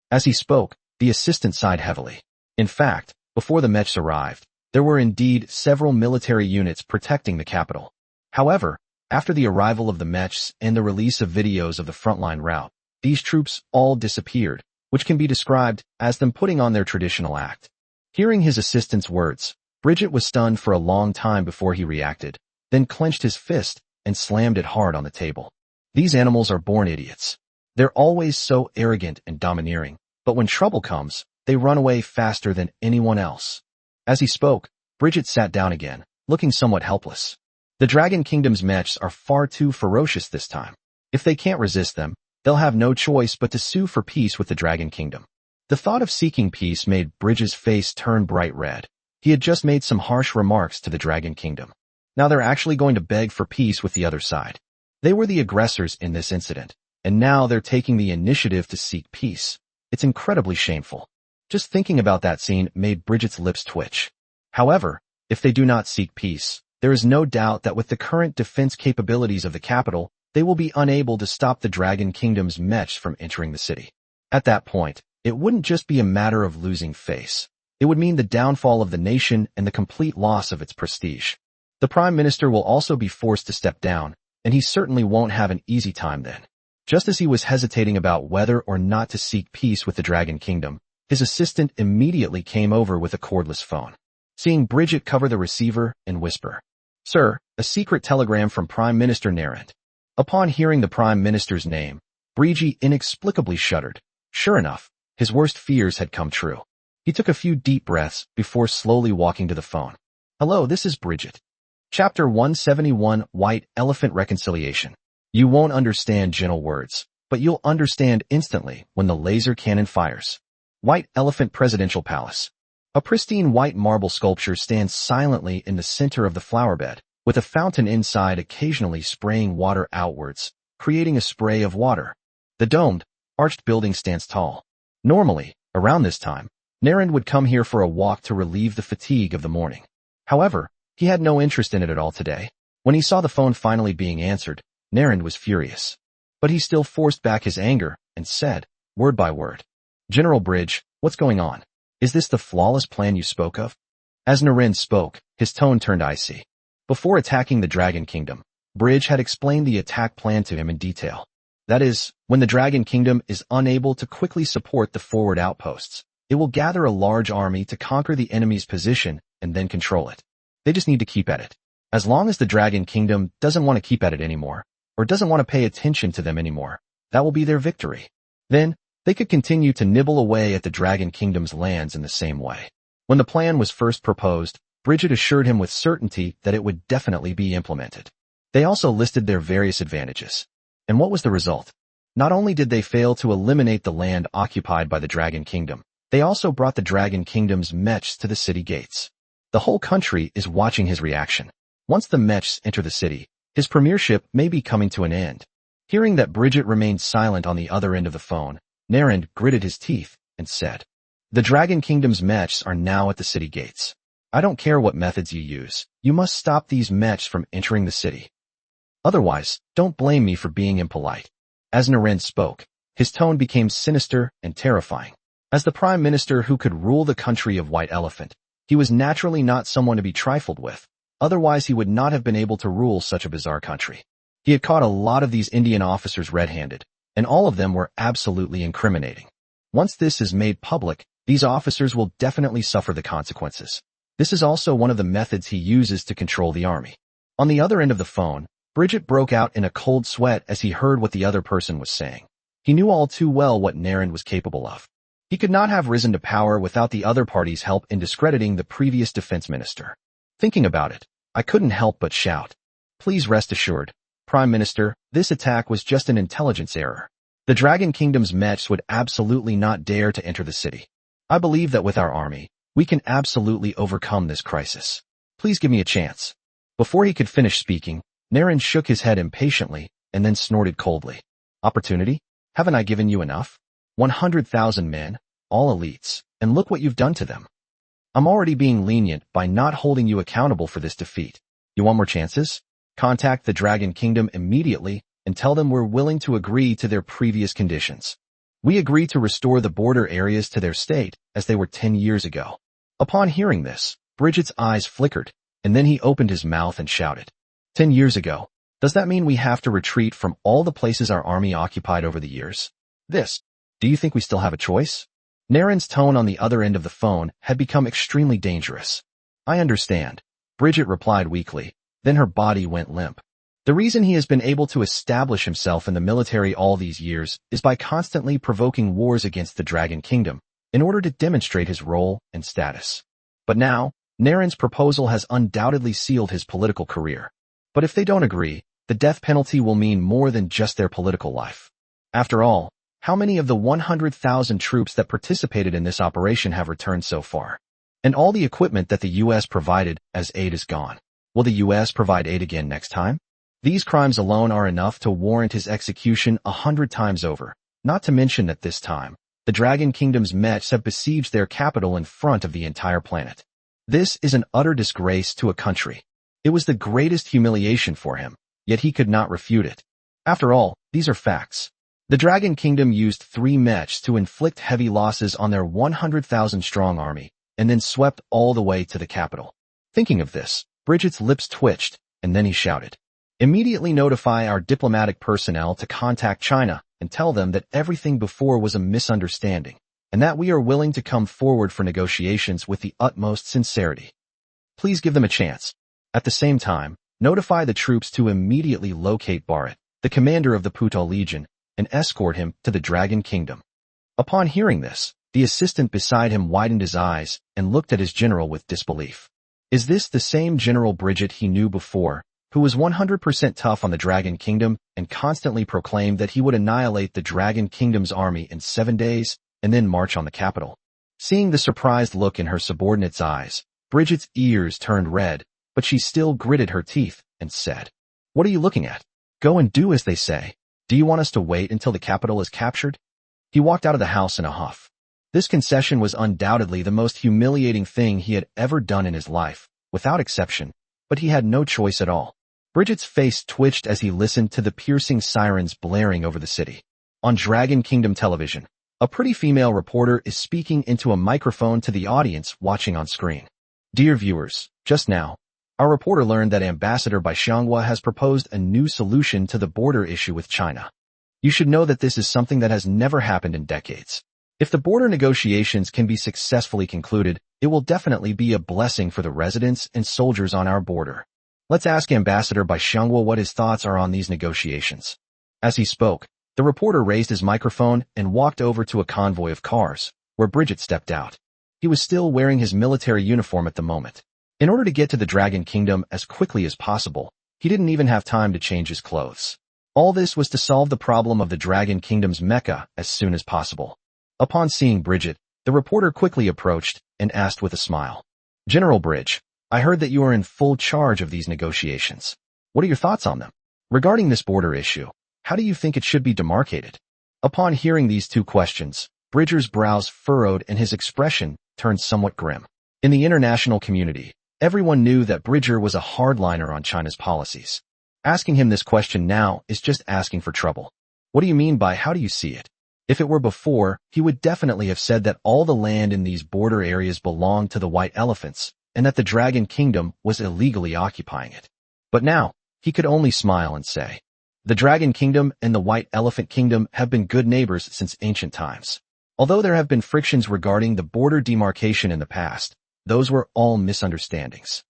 As he spoke, the assistant sighed heavily. In fact, before the mechs arrived, there were indeed several military units protecting the capital. However, after the arrival of the mechs and the release of videos of the frontline route, these troops all disappeared, which can be described as them putting on their traditional act. Hearing his assistant's words, Bridget was stunned for a long time before he reacted, then clenched his fist and slammed it hard on the table. These animals are born idiots. They're always so arrogant and domineering, but when trouble comes, they run away faster than anyone else. As he spoke, Bridget sat down again, looking somewhat helpless. The Dragon Kingdom's mechs are far too ferocious this time. If they can't resist them, they'll have no choice but to sue for peace with the Dragon Kingdom. The thought of seeking peace made Bridget's face turn bright red. He had just made some harsh remarks to the Dragon Kingdom. Now they're actually going to beg for peace with the other side. They were the aggressors in this incident, and now they're taking the initiative to seek peace. It's incredibly shameful. Just thinking about that scene made Bridget's lips twitch. However, if they do not seek peace, there is no doubt that with the current defense capabilities of the capital, they will be unable to stop the Dragon Kingdom's mechs from entering the city. At that point, it wouldn't just be a matter of losing face. It would mean the downfall of the nation and the complete loss of its prestige. The Prime Minister will also be forced to step down, and he certainly won't have an easy time then. Just as he was hesitating about whether or not to seek peace with the Dragon Kingdom, his assistant immediately came over with a cordless phone. Seeing Bridget cover the receiver and whisper, "Sir, a secret telegram from Prime Minister Narend." Upon hearing the Prime Minister's name, Bridget inexplicably shuddered. Sure enough, his worst fears had come true. He took a few deep breaths before slowly walking to the phone. "Hello, this is Bridget." Chapter 171, White Elephant Reconciliation. You won't understand gentle words, but you'll understand instantly when the laser cannon fires. White Elephant Presidential Palace. A pristine white marble sculpture stands silently in the center of the flower bed, with a fountain inside occasionally spraying water outwards, creating a spray of water. The domed, arched building stands tall. Normally, around this time, Narend would come here for a walk to relieve the fatigue of the morning. However, he had no interest in it at all today. When he saw the phone finally being answered, Narend was furious. But he still forced back his anger and said, word by word, "General Bridge, what's going on? Is this the flawless plan you spoke of?" As Narend spoke, his tone turned icy. Before attacking the Dragon Kingdom, Bridge had explained the attack plan to him in detail. That is, when the Dragon Kingdom is unable to quickly support the forward outposts, it will gather a large army to conquer the enemy's position and then control it. They just need to keep at it. As long as the Dragon Kingdom doesn't want to keep at it anymore, or doesn't want to pay attention to them anymore, that will be their victory. Then, they could continue to nibble away at the Dragon Kingdom's lands in the same way. When the plan was first proposed, Bridget assured him with certainty that it would definitely be implemented. They also listed their various advantages. And what was the result? Not only did they fail to eliminate the land occupied by the Dragon Kingdom, they also brought the Dragon Kingdom's mechs to the city gates. The whole country is watching his reaction. Once the mechs enter the city, his premiership may be coming to an end. Hearing that Bridget remained silent on the other end of the phone, Narend gritted his teeth and said, "The Dragon Kingdom's mechs are now at the city gates. I don't care what methods you use, you must stop these mechs from entering the city. Otherwise, don't blame me for being impolite." As Narend spoke, his tone became sinister and terrifying. As the Prime Minister who could rule the country of White Elephant, he was naturally not someone to be trifled with. Otherwise, he would not have been able to rule such a bizarre country. He had caught a lot of these Indian officers red-handed, and all of them were absolutely incriminating. Once this is made public, these officers will definitely suffer the consequences. This is also one of the methods he uses to control the army. On the other end of the phone, Bridget broke out in a cold sweat as he heard what the other person was saying. He knew all too well what Narend was capable of. He could not have risen to power without the other party's help in discrediting the previous defense minister. Thinking about it, I couldn't help but shout, "Please rest assured, Prime Minister, this attack was just an intelligence error. The Dragon Kingdom's mechs would absolutely not dare to enter the city. I believe that with our army, we can absolutely overcome this crisis. Please give me a chance." Before he could finish speaking, Narend shook his head impatiently and then snorted coldly. "Opportunity? Haven't I given you enough? 100,000 men, all elites, and look what you've done to them. I'm already being lenient by not holding you accountable for this defeat. You want more chances? Contact the Dragon Kingdom immediately and tell them we're willing to agree to their previous conditions. We agree to restore the border areas to their state as they were 10 years ago." Upon hearing this, Bridget's eyes flickered, and then he opened his mouth and shouted, 10 years ago? Does that mean we have to retreat from all the places our army occupied over the years? Do you think we still have a choice? Narend's tone on the other end of the phone had become extremely dangerous. "I understand," Bridget replied weakly, then her body went limp. The reason he has been able to establish himself in the military all these years is by constantly provoking wars against the Dragon Kingdom in order to demonstrate his role and status. But now, Narend's proposal has undoubtedly sealed his political career. But if they don't agree, the death penalty will mean more than just their political life. After all, how many of the 100,000 troops that participated in this operation have returned so far? And all the equipment that the U.S. provided as aid is gone. Will the U.S. provide aid again next time? These crimes alone are enough to warrant his execution 100 times over, not to mention that this time, The Dragon Kingdom's mechs have besieged their capital in front of the entire planet. This is an utter disgrace to a country. It was the greatest humiliation for him, yet he could not refute it. After all, these are facts. The Dragon Kingdom used 3 mechs to inflict heavy losses on their 100,000-strong army, and then swept all the way to the capital. Thinking of this, Bridget's lips twitched, and then he shouted, "Immediately notify our diplomatic personnel to contact China and tell them that everything before was a misunderstanding, and that we are willing to come forward for negotiations with the utmost sincerity. Please give them a chance. At the same time, notify the troops to immediately locate Bharat, the commander of the Putal Legion, and escort him to the Dragon Kingdom." Upon hearing this, the assistant beside him widened his eyes and looked at his general with disbelief. Is this the same General Bridget he knew before, who was 100% tough on the Dragon Kingdom and constantly proclaimed that he would annihilate the Dragon Kingdom's army in 7 days and then march on the capital? Seeing the surprised look in her subordinate's eyes, Bridget's ears turned red, but she still gritted her teeth and said, "What are you looking at? Go and do as they say. Do you want us to wait until the capital is captured?" He walked out of the house in a huff. This concession was undoubtedly the most humiliating thing he had ever done in his life, without exception, but he had no choice at all. Bridget's face twitched as he listened to the piercing sirens blaring over the city. On Dragon Kingdom television, a pretty female reporter is speaking into a microphone to the audience watching on screen. "Dear viewers, just now, our reporter learned that Ambassador Bai Xianghua has proposed a new solution to the border issue with China. You should know that this is something that has never happened in decades. If the border negotiations can be successfully concluded, it will definitely be a blessing for the residents and soldiers on our border. Let's ask Ambassador Bai Xianghua what his thoughts are on these negotiations." As he spoke, the reporter raised his microphone and walked over to a convoy of cars, where Bridget stepped out. He was still wearing his military uniform at the moment. In order to get to the Dragon Kingdom as quickly as possible, he didn't even have time to change his clothes. All this was to solve the problem of the Dragon Kingdom's mecha as soon as possible. Upon seeing Bridget, the reporter quickly approached and asked with a smile, "General Bridge, I heard that you are in full charge of these negotiations. What are your thoughts on them? Regarding this border issue, how do you think it should be demarcated?" Upon hearing these 2 questions, Bridger's brows furrowed and his expression turned somewhat grim. In the international community, everyone knew that Bridger was a hardliner on China's policies. Asking him this question now is just asking for trouble. What do you mean by how do you see it? If it were before, he would definitely have said that all the land in these border areas belonged to the White Elephants, and that the Dragon Kingdom was illegally occupying it. But now, he could only smile and say, "The Dragon Kingdom and the White Elephant Kingdom have been good neighbors since ancient times. Although there have been frictions regarding the border demarcation in the past, those were all misunderstandings.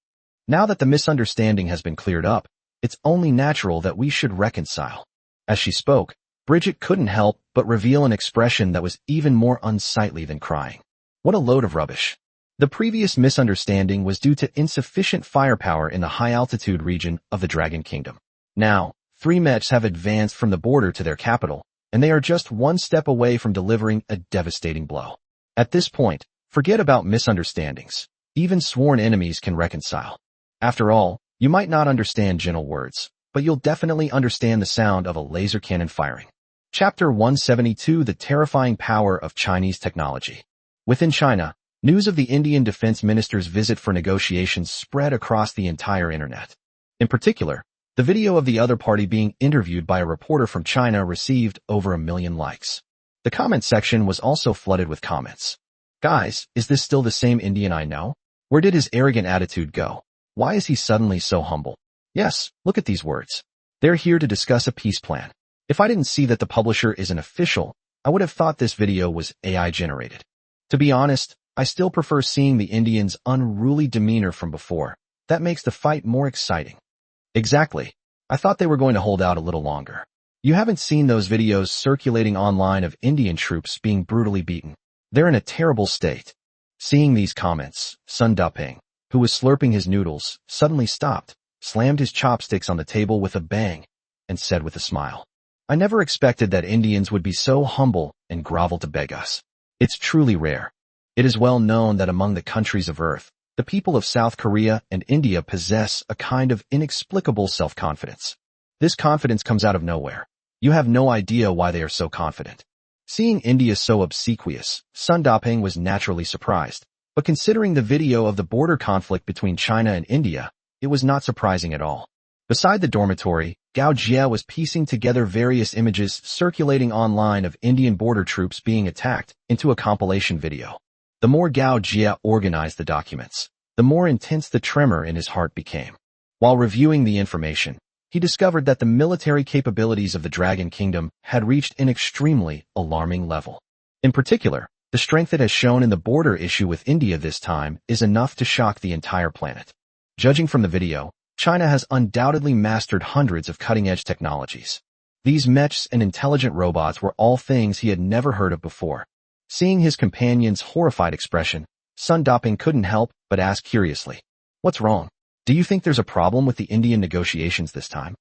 Now that the misunderstanding has been cleared up, it's only natural that we should reconcile." As she spoke, Bridget couldn't help but reveal an expression that was even more unsightly than crying. What a load of rubbish. The previous misunderstanding was due to insufficient firepower in the high-altitude region of the Dragon Kingdom. Now, 3 mechs have advanced from the border to their capital, and they are just 1 step away from delivering a devastating blow. At this point, forget about misunderstandings. Even sworn enemies can reconcile. After all, you might not understand gentle words, but you'll definitely understand the sound of a laser cannon firing. Chapter 172: The Terrifying Power of Chinese Technology. Within China, news of the Indian Defense Minister's visit for negotiations spread across the entire internet. In particular, the video of the other party being interviewed by a reporter from China received over 1 million likes. The comment section was also flooded with comments. "Guys, is this still the same Indian I know? Where did his arrogant attitude go? Why is he suddenly so humble? Yes, look at these words. They're here to discuss a peace plan. If I didn't see that the publisher is an official, I would have thought this video was AI generated. To be honest, I still prefer seeing the Indians' unruly demeanor from before. That makes the fight more exciting." Exactly. I thought they were going to hold out a little longer. You haven't seen those videos circulating online of Indian troops being brutally beaten. They're in a terrible state. Seeing these comments, Sun Daping, who was slurping his noodles, suddenly stopped, slammed his chopsticks on the table with a bang, and said with a smile, "I never expected that Indians would be so humble and grovel to beg us. It's truly rare. It is well known that among the countries of Earth, the people of South Korea and India possess a kind of inexplicable self-confidence. This confidence comes out of nowhere. You have no idea why they are so confident. Seeing India so obsequious, Sun Daping was naturally surprised. But considering the video of the border conflict between China and India, it was not surprising at all. Beside the dormitory, Gao Jie was piecing together various images circulating online of Indian border troops being attacked into a compilation video. The more Gao Jie organized the documents, the more intense the tremor in his heart became. While reviewing the information, he discovered that the military capabilities of the Dragon Kingdom had reached an extremely alarming level. In particular, the strength it has shown in the border issue with India this time is enough to shock the entire planet. Judging from the video, China has undoubtedly mastered hundreds of cutting-edge technologies. These mechs and intelligent robots were all things he had never heard of before. Seeing his companion's horrified expression, Sun Daping couldn't help but ask curiously, "What's wrong? Do you think there's a problem with the Indian negotiations this time?"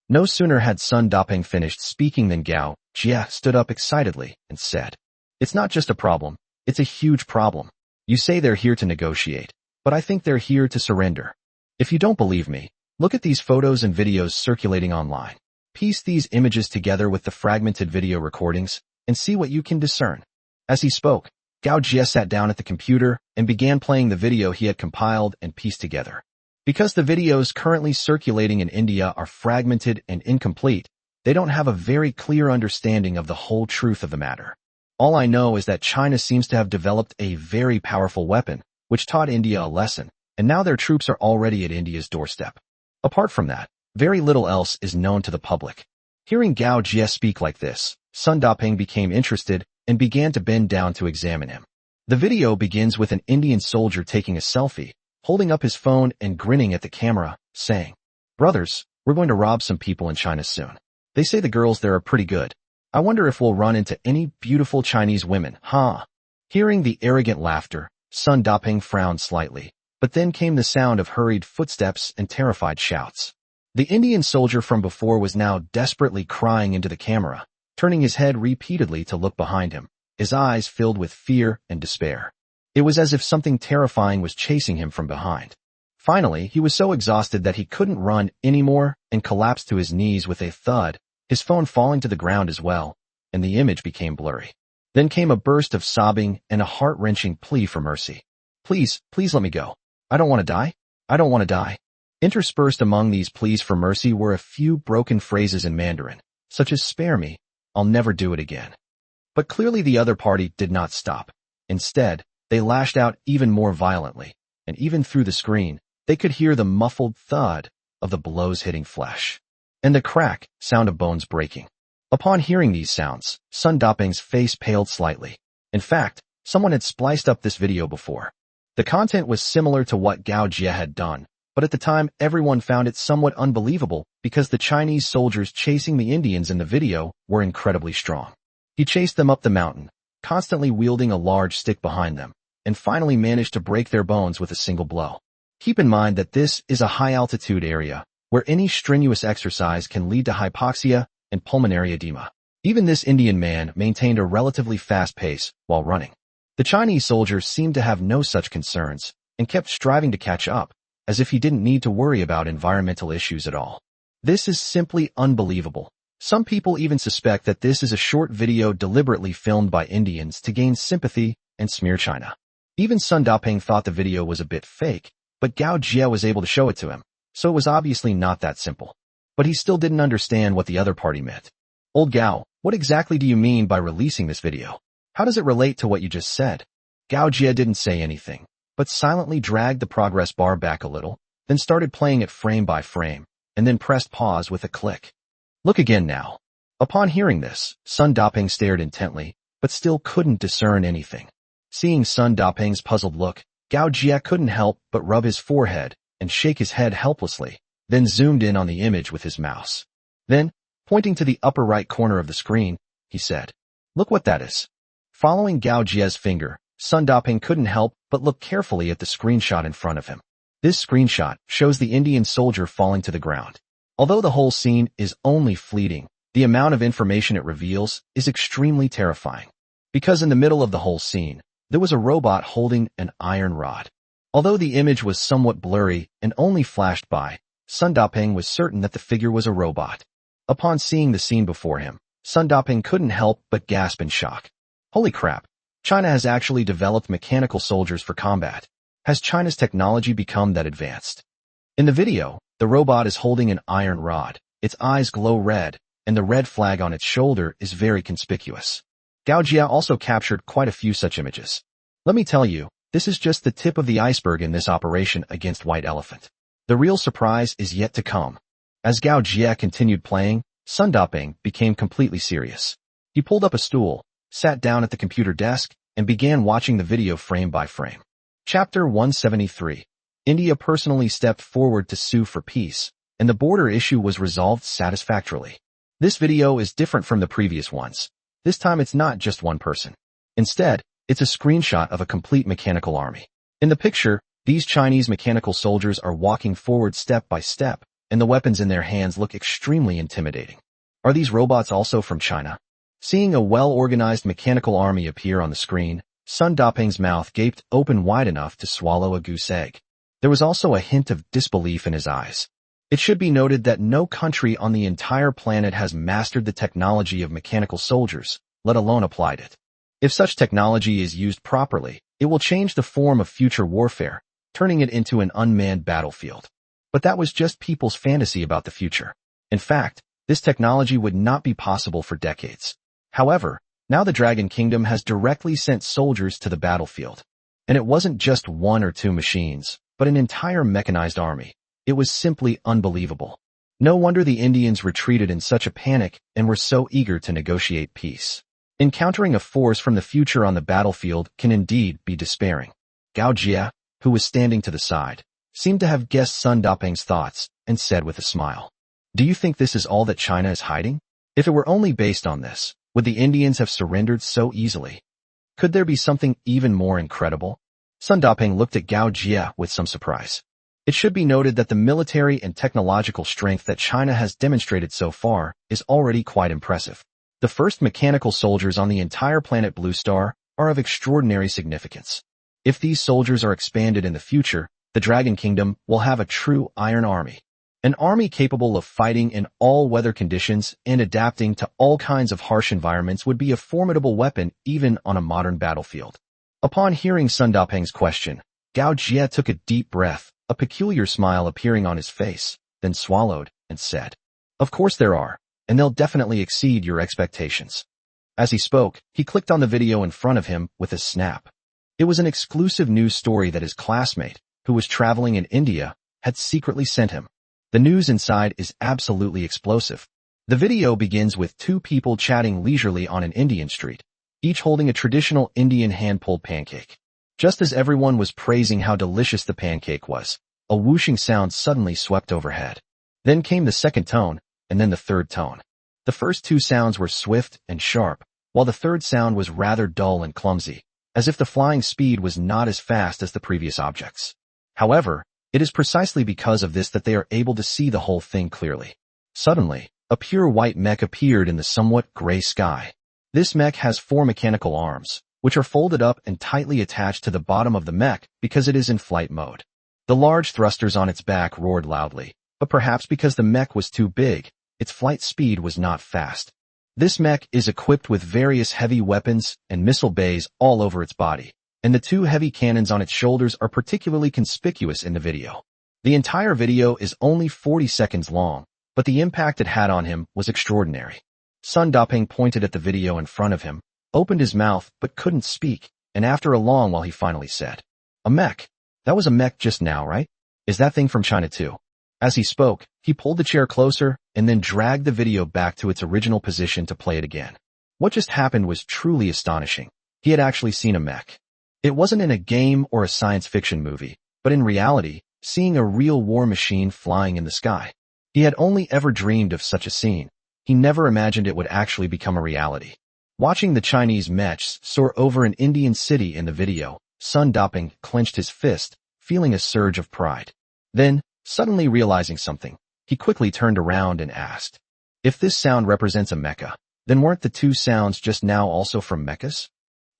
No sooner had Sun Daping finished speaking than Gao Jie stood up excitedly and said, "It's not just a problem, it's a huge problem. You say they're here to negotiate, but I think they're here to surrender. If you don't believe me, look at these photos and videos circulating online. Piece these images together with the fragmented video recordings and see what you can discern." As he spoke, Gao Jie sat down at the computer and began playing the video he had compiled and pieced together. Because the videos currently circulating in India are fragmented and incomplete, they don't have a very clear understanding of the whole truth of the matter. All I know is that China seems to have developed a very powerful weapon, which taught India a lesson, and now their troops are already at India's doorstep. Apart from that, very little else is known to the public. Hearing Gao Jie speak like this, Sun Daping became interested and began to bend down to examine him. The video begins with an Indian soldier taking a selfie, holding up his phone and grinning at the camera, saying, "Brothers, we're going to rob some people in China soon. They say the girls there are pretty good. I wonder if we'll run into any beautiful Chinese women, huh?" Hearing the arrogant laughter, Sun Daping frowned slightly, but then came the sound of hurried footsteps and terrified shouts. The Indian soldier from before was now desperately crying into the camera, turning his head repeatedly to look behind him, his eyes filled with fear and despair. It was as if something terrifying was chasing him from behind. Finally, he was so exhausted that he couldn't run anymore and collapsed to his knees with a thud, his phone falling to the ground as well, and the image became blurry. Then came a burst of sobbing and a heart-wrenching plea for mercy. "Please, please let me go. I don't want to die. I don't want to die." Interspersed among these pleas for mercy were a few broken phrases in Mandarin, such as "spare me, I'll never do it again." But clearly the other party did not stop. Instead, they lashed out even more violently, and even through the screen, they could hear the muffled thud of the blows hitting flesh, and the crack sound of bones breaking. Upon hearing these sounds, Sun Daping's face paled slightly. In fact, someone had spliced up this video before. The content was similar to what Gao Jie had done, but at the time everyone found it somewhat unbelievable because the Chinese soldiers chasing the Indians in the video were incredibly strong. He chased them up the mountain, constantly wielding a large stick behind them, and finally managed to break their bones with a single blow. Keep in mind that this is a high-altitude area, where any strenuous exercise can lead to hypoxia and pulmonary edema. Even this Indian man maintained a relatively fast pace while running. The Chinese soldiers seemed to have no such concerns, and kept striving to catch up, as if he didn't need to worry about environmental issues at all. This is simply unbelievable. Some people even suspect that this is a short video deliberately filmed by Indians to gain sympathy and smear China. Even Sun Daping thought the video was a bit fake, but Gao Jie was able to show it to him, so it was obviously not that simple. But he still didn't understand what the other party meant. "Old Gao, what exactly do you mean by releasing this video? How does it relate to what you just said?" Gao Jie didn't say anything, but silently dragged the progress bar back a little, then started playing it frame by frame, and then pressed pause with a click. "Look again now." Upon hearing this, Sun Daping stared intently, but still couldn't discern anything. Seeing Sun Daping's puzzled look, Gao Jie couldn't help but rub his forehead and shake his head helplessly, then zoomed in on the image with his mouse. Then, pointing to the upper right corner of the screen, he said, "Look what that is." Following Gao Jie's finger, Sun Daping couldn't help but look carefully at the screenshot in front of him. This screenshot shows the Indian soldier falling to the ground. Although the whole scene is only fleeting, the amount of information it reveals is extremely terrifying. Because in the middle of the whole scene, there was a robot holding an iron rod. Although the image was somewhat blurry and only flashed by, Sun Daping was certain that the figure was a robot. Upon seeing the scene before him, Sun Daping couldn't help but gasp in shock. Holy crap! China has actually developed mechanical soldiers for combat. Has China's technology become that advanced? In the video, the robot is holding an iron rod. Its eyes glow red, and the red flag on its shoulder is very conspicuous. Gao Jia also captured quite a few such images. Let me tell you, this is just the tip of the iceberg in this operation against White Elephant. The real surprise is yet to come. As Gao Jia continued playing, Sun Daping became completely serious. He pulled up a stool, sat down at the computer desk, and began watching the video frame by frame. Chapter 173. India personally stepped forward to sue for peace, and the border issue was resolved satisfactorily. This video is different from the previous ones. This time it's not just one person. Instead, it's a screenshot of a complete mechanical army. In the picture, these Chinese mechanical soldiers are walking forward step by step, and the weapons in their hands look extremely intimidating. Are these robots also from China? Seeing a well-organized mechanical army appear on the screen, Sun Daping's mouth gaped open wide enough to swallow a goose egg. There was also a hint of disbelief in his eyes. It should be noted that no country on the entire planet has mastered the technology of mechanical soldiers, let alone applied it. If such technology is used properly, it will change the form of future warfare, turning it into an unmanned battlefield. But that was just people's fantasy about the future. In fact, this technology would not be possible for decades. However, now the Dragon Kingdom has directly sent soldiers to the battlefield. And it wasn't just one or two machines, but an entire mechanized army. It was simply unbelievable. No wonder the Indians retreated in such a panic and were so eager to negotiate peace. Encountering a force from the future on the battlefield can indeed be despairing. Gao Jia, who was standing to the side, seemed to have guessed Sun Daping's thoughts and said with a smile, "Do you think this is all that China is hiding? If it were only based on this, would the Indians have surrendered so easily? Could there be something even more incredible?" Sun Daping looked at Gao Jia with some surprise. It should be noted that the military and technological strength that China has demonstrated so far is already quite impressive. The first mechanical soldiers on the entire planet Blue Star are of extraordinary significance. If these soldiers are expanded in the future, the Dragon Kingdom will have a true Iron Army. An army capable of fighting in all weather conditions and adapting to all kinds of harsh environments would be a formidable weapon even on a modern battlefield. Upon hearing Sun Daping's question, Gao Jia took a deep breath, a peculiar smile appearing on his face, then swallowed and said, "Of course there are, and they'll definitely exceed your expectations." As he spoke, he clicked on the video in front of him with a snap. It was an exclusive news story that his classmate, who was traveling in India, had secretly sent him. The news inside is absolutely explosive. The video begins with two people chatting leisurely on an Indian street, each holding a traditional Indian hand-pulled pancake. Just as everyone was praising how delicious the pancake was, a whooshing sound suddenly swept overhead. Then came the second tone, and then the third tone. The first two sounds were swift and sharp, while the third sound was rather dull and clumsy, as if the flying speed was not as fast as the previous objects. However, it is precisely because of this that they are able to see the whole thing clearly. Suddenly, a pure white mech appeared in the somewhat gray sky. This mech has 4 mechanical arms, which are folded up and tightly attached to the bottom of the mech because it is in flight mode. The large thrusters on its back roared loudly, but perhaps because the mech was too big, its flight speed was not fast. This mech is equipped with various heavy weapons and missile bays all over its body, and the 2 heavy cannons on its shoulders are particularly conspicuous in the video. The entire video is only 40 seconds long, but the impact it had on him was extraordinary. Sun Daping pointed at the video in front of him, opened his mouth but couldn't speak, and after a long while he finally said, "A mech. That was a mech just now, right? Is that thing from China too?" As he spoke, he pulled the chair closer and then dragged the video back to its original position to play it again. What just happened was truly astonishing. He had actually seen a mech. It wasn't in a game or a science fiction movie, but in reality, seeing a real war machine flying in the sky. He had only ever dreamed of such a scene. He never imagined it would actually become a reality. Watching the Chinese mechs soar over an Indian city in the video, Sun Daping clenched his fist, feeling a surge of pride. Then, suddenly realizing something, he quickly turned around and asked, "If this sound represents a mecha, then weren't the 2 sounds just now also from mechas?"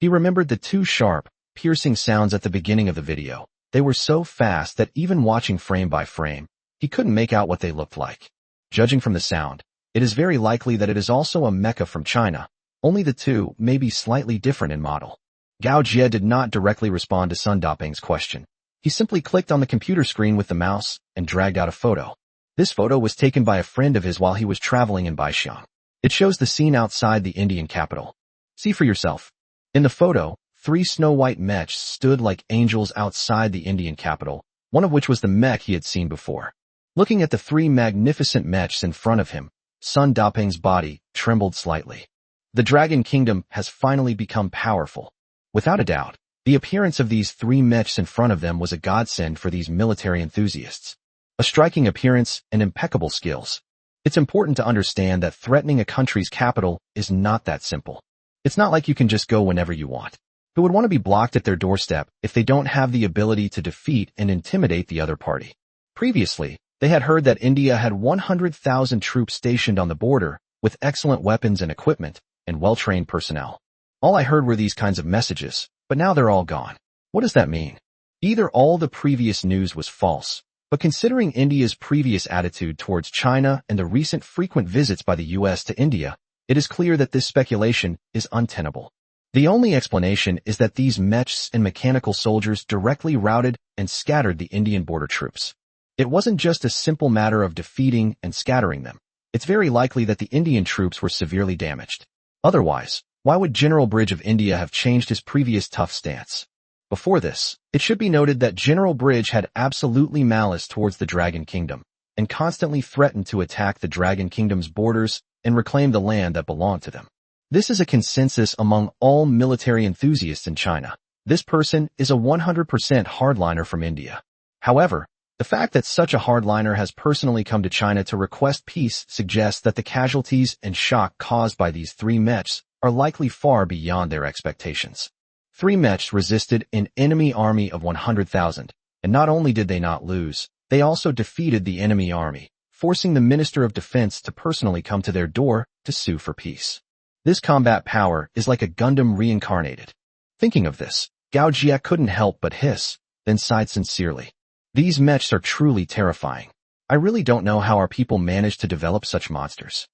He remembered the 2 sharp, piercing sounds at the beginning of the video. They were so fast that even watching frame by frame, he couldn't make out what they looked like. Judging from the sound, it is very likely that it is also a mecha from China, only the two may be slightly different in model. Gao Jie did not directly respond to Sun Daping's question. He simply clicked on the computer screen with the mouse and dragged out a photo. This photo was taken by a friend of his while he was traveling in Baixiang. It shows the scene outside the Indian capital. See for yourself. In the photo, 3 snow-white mechs stood like angels outside the Indian capital, one of which was the mech he had seen before. Looking at the 3 magnificent mechs in front of him, Sun Daping's body trembled slightly. The Dragon Kingdom has finally become powerful. Without a doubt, the appearance of these 3 mechs in front of them was a godsend for these military enthusiasts. A striking appearance and impeccable skills. It's important to understand that threatening a country's capital is not that simple. It's not like you can just go whenever you want. Who would want to be blocked at their doorstep if they don't have the ability to defeat and intimidate the other party? Previously, they had heard that India had 100,000 troops stationed on the border with excellent weapons and equipment and well-trained personnel. All I heard were these kinds of messages, but now they're all gone. What does that mean? Either all the previous news was false, but considering India's previous attitude towards China and the recent frequent visits by the US to India, it is clear that this speculation is untenable. The only explanation is that these mechs and mechanical soldiers directly routed and scattered the Indian border troops. It wasn't just a simple matter of defeating and scattering them. It's very likely that the Indian troops were severely damaged. Otherwise, why would General Bridge of India have changed his previous tough stance? Before this, it should be noted that General Bridge had absolutely malice towards the Dragon Kingdom and constantly threatened to attack the Dragon Kingdom's borders and reclaim the land that belonged to them. This is a consensus among all military enthusiasts in China. This person is a 100% hardliner from India. However, the fact that such a hardliner has personally come to China to request peace suggests that the casualties and shock caused by these 3 mechs are likely far beyond their expectations. 3 mechs resisted an enemy army of 100,000, and not only did they not lose, they also defeated the enemy army, forcing the Minister of Defense to personally come to their door to sue for peace. This combat power is like a Gundam reincarnated. Thinking of this, Gao Jie couldn't help but hiss, then sighed sincerely. These mechs are truly terrifying. I really don't know how our people managed to develop such monsters.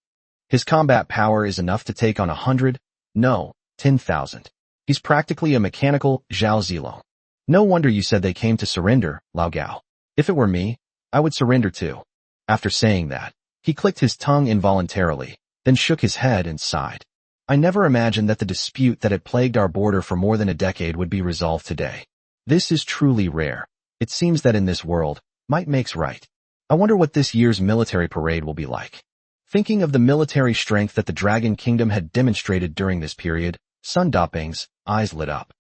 His combat power is enough to take on 100, no, 10,000. He's practically a mechanical Zhao Zilong. No wonder you said they came to surrender, Lao Gao. If it were me, I would surrender too. After saying that, he clicked his tongue involuntarily, then shook his head and sighed. I never imagined that the dispute that had plagued our border for more than a decade would be resolved today. This is truly rare. It seems that in this world, might makes right. I wonder what this year's military parade will be like. Thinking of the military strength that the Dragon Kingdom had demonstrated during this period, Sun Daping's eyes lit up.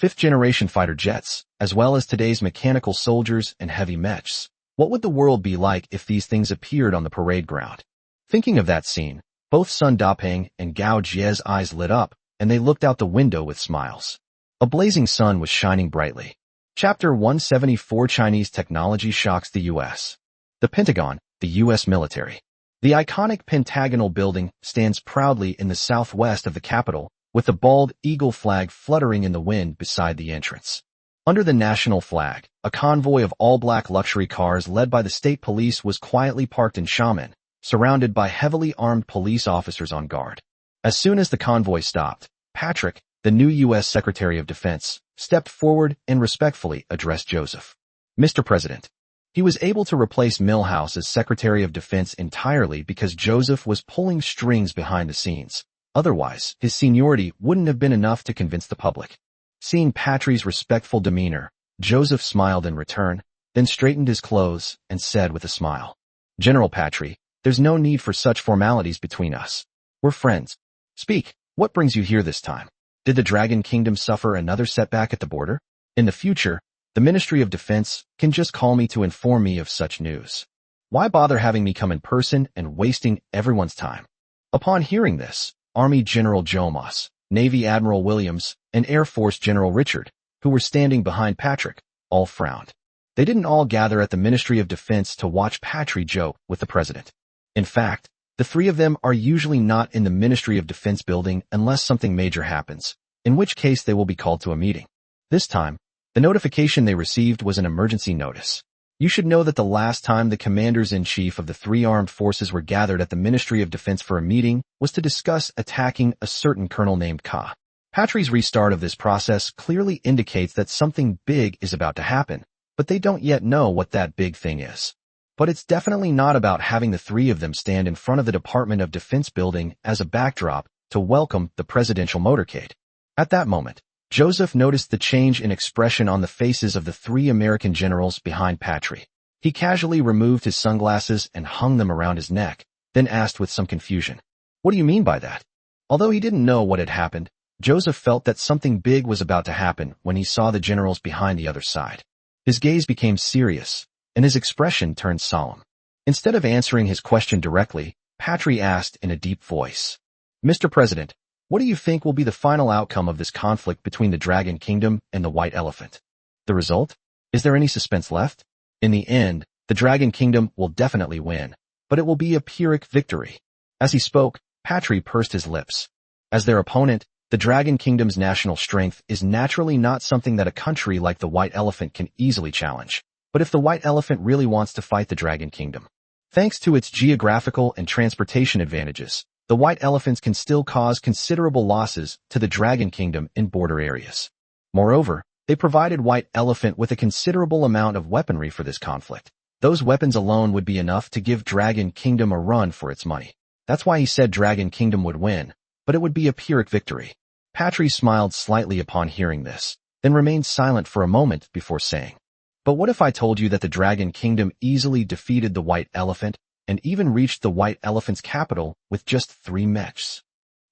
5th-generation fighter jets, as well as today's mechanical soldiers and heavy mechs. What would the world be like if these things appeared on the parade ground? Thinking of that scene, both Sun Daping and Gao Jie's eyes lit up, and they looked out the window with smiles. A blazing sun was shining brightly. Chapter 174 Chinese Technology Shocks the U.S. The Pentagon, the U.S. military. The iconic pentagonal building stands proudly in the southwest of the capital, with the bald eagle flag fluttering in the wind beside the entrance. Under the national flag, a convoy of all-black luxury cars led by the state police was quietly parked in Xiamen, surrounded by heavily armed police officers on guard. As soon as the convoy stopped, Patrick, the new U.S. Secretary of Defense, stepped forward and respectfully addressed Joseph. Mr. President. He was able to replace Milhouse as Secretary of Defense entirely because Joseph was pulling strings behind the scenes. Otherwise, his seniority wouldn't have been enough to convince the public. Seeing Patrick's respectful demeanor, Joseph smiled in return, then straightened his clothes and said with a smile, General Patrick, there's no need for such formalities between us. We're friends. Speak, what brings you here this time? Did the Dragon Kingdom suffer another setback at the border? In the future, the Ministry of Defense can just call me to inform me of such news. Why bother having me come in person and wasting everyone's time? Upon hearing this, Army General Joe Moss, Navy Admiral Williams, and Air Force General Richard, who were standing behind Patrick, all frowned. They didn't all gather at the Ministry of Defense to watch Patrick joke with the president. In fact, the 3 of them are usually not in the Ministry of Defense building unless something major happens, in which case they will be called to a meeting. This time, the notification they received was an emergency notice. You should know that the last time the commanders-in-chief of the three armed forces were gathered at the Ministry of Defense for a meeting was to discuss attacking a certain colonel named Ka. Patri's restart of this process clearly indicates that something big is about to happen, but they don't yet know what that big thing is. But it's definitely not about having the three of them stand in front of the Department of Defense building as a backdrop to welcome the presidential motorcade. At that moment, Joseph noticed the change in expression on the faces of the three American generals behind Patri. He casually removed his sunglasses and hung them around his neck, then asked with some confusion, "What do you mean by that?" Although he didn't know what had happened, Joseph felt that something big was about to happen when he saw the generals behind the other side. His gaze became serious, and his expression turned solemn. Instead of answering his question directly, Patri asked in a deep voice, "Mr. President, what do you think will be the final outcome of this conflict between the Dragon Kingdom and the White Elephant? The result? Is there any suspense left? In the end, the Dragon Kingdom will definitely win, but it will be a Pyrrhic victory." As he spoke, Patri pursed his lips. As their opponent, the Dragon Kingdom's national strength is naturally not something that a country like the White Elephant can easily challenge. But if the White Elephant really wants to fight the Dragon Kingdom, thanks to its geographical and transportation advantages, the White Elephants can still cause considerable losses to the Dragon Kingdom in border areas. Moreover, they provided White Elephant with a considerable amount of weaponry for this conflict. Those weapons alone would be enough to give Dragon Kingdom a run for its money. That's why he said Dragon Kingdom would win, but it would be a Pyrrhic victory. Patri smiled slightly upon hearing this, then remained silent for a moment before saying, "But what if I told you that the Dragon Kingdom easily defeated the White Elephant and even reached the White Elephant's capital with just 3 mechs?"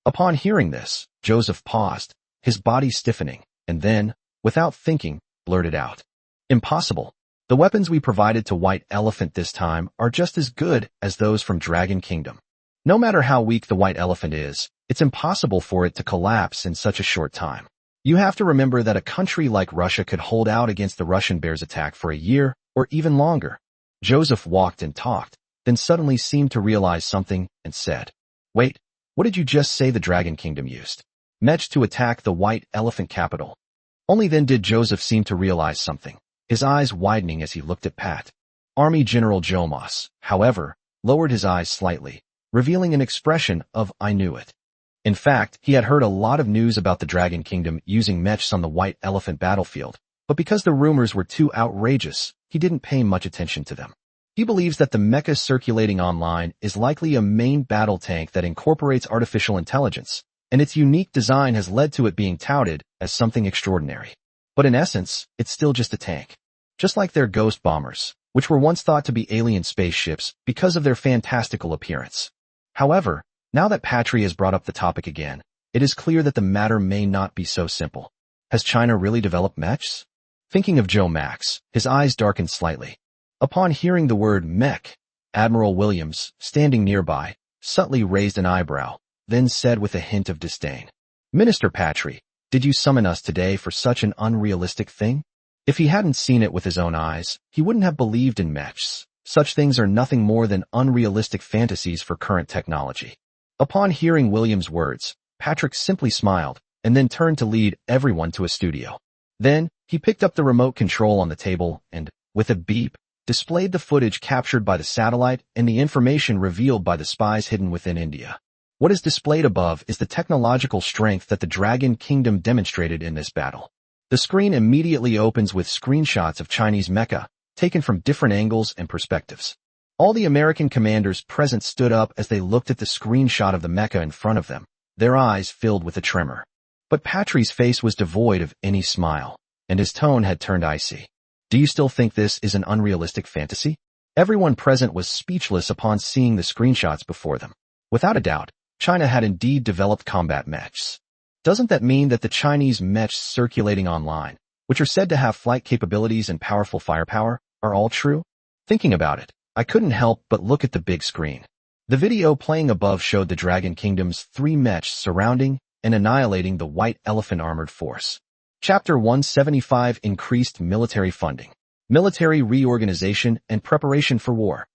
Upon hearing this, Joseph paused, his body stiffening, and then, without thinking, blurted out, "Impossible. The weapons we provided to White Elephant this time are just as good as those from Dragon Kingdom. No matter how weak the White Elephant is, it's impossible for it to collapse in such a short time. You have to remember that a country like Russia could hold out against the Russian bear's attack for a year or even longer." Joseph walked and talked, then suddenly seemed to realize something and said, "Wait, what did you just say the Dragon Kingdom used? Mechs to attack the White Elephant capital?" Only then did Joseph seem to realize something, his eyes widening as he looked at Pat. Army General Jomas, however, lowered his eyes slightly, revealing an expression of "I knew it." In fact, he had heard a lot of news about the Dragon Kingdom using mechs on the White Elephant battlefield, but because the rumors were too outrageous, he didn't pay much attention to them. He believes that the mecha circulating online is likely a main battle tank that incorporates artificial intelligence, and its unique design has led to it being touted as something extraordinary. But in essence, it's still just a tank. Just like their ghost bombers, which were once thought to be alien spaceships because of their fantastical appearance. However, now that Patri has brought up the topic again, it is clear that the matter may not be so simple. Has China really developed mechs? Thinking of Joe Max, his eyes darkened slightly. Upon hearing the word mech, Admiral Williams, standing nearby, subtly raised an eyebrow, then said with a hint of disdain, "Minister Patri, did you summon us today for such an unrealistic thing?" If he hadn't seen it with his own eyes, he wouldn't have believed in mechs. Such things are nothing more than unrealistic fantasies for current technology. Upon hearing Williams' words, Patrick simply smiled, and then turned to lead everyone to a studio. Then, he picked up the remote control on the table and, with a beep, displayed the footage captured by the satellite and the information revealed by the spies hidden within India. What is displayed above is the technological strength that the Dragon Kingdom demonstrated in this battle. The screen immediately opens with screenshots of Chinese mecha, taken from different angles and perspectives. All the American commanders present stood up as they looked at the screenshot of the mecha in front of them, their eyes filled with a tremor. But Patri's face was devoid of any smile, and his tone had turned icy. "Do you still think this is an unrealistic fantasy?" Everyone present was speechless upon seeing the screenshots before them. Without a doubt, China had indeed developed combat mechs. Doesn't that mean that the Chinese mechs circulating online, which are said to have flight capabilities and powerful firepower, are all true? Thinking about it, I couldn't help but look at the big screen. The video playing above showed the Dragon Kingdom's 3 mechs surrounding and annihilating the White Elephant armored force. Chapter 175: Increased Military Funding. Military Reorganization and Preparation for War.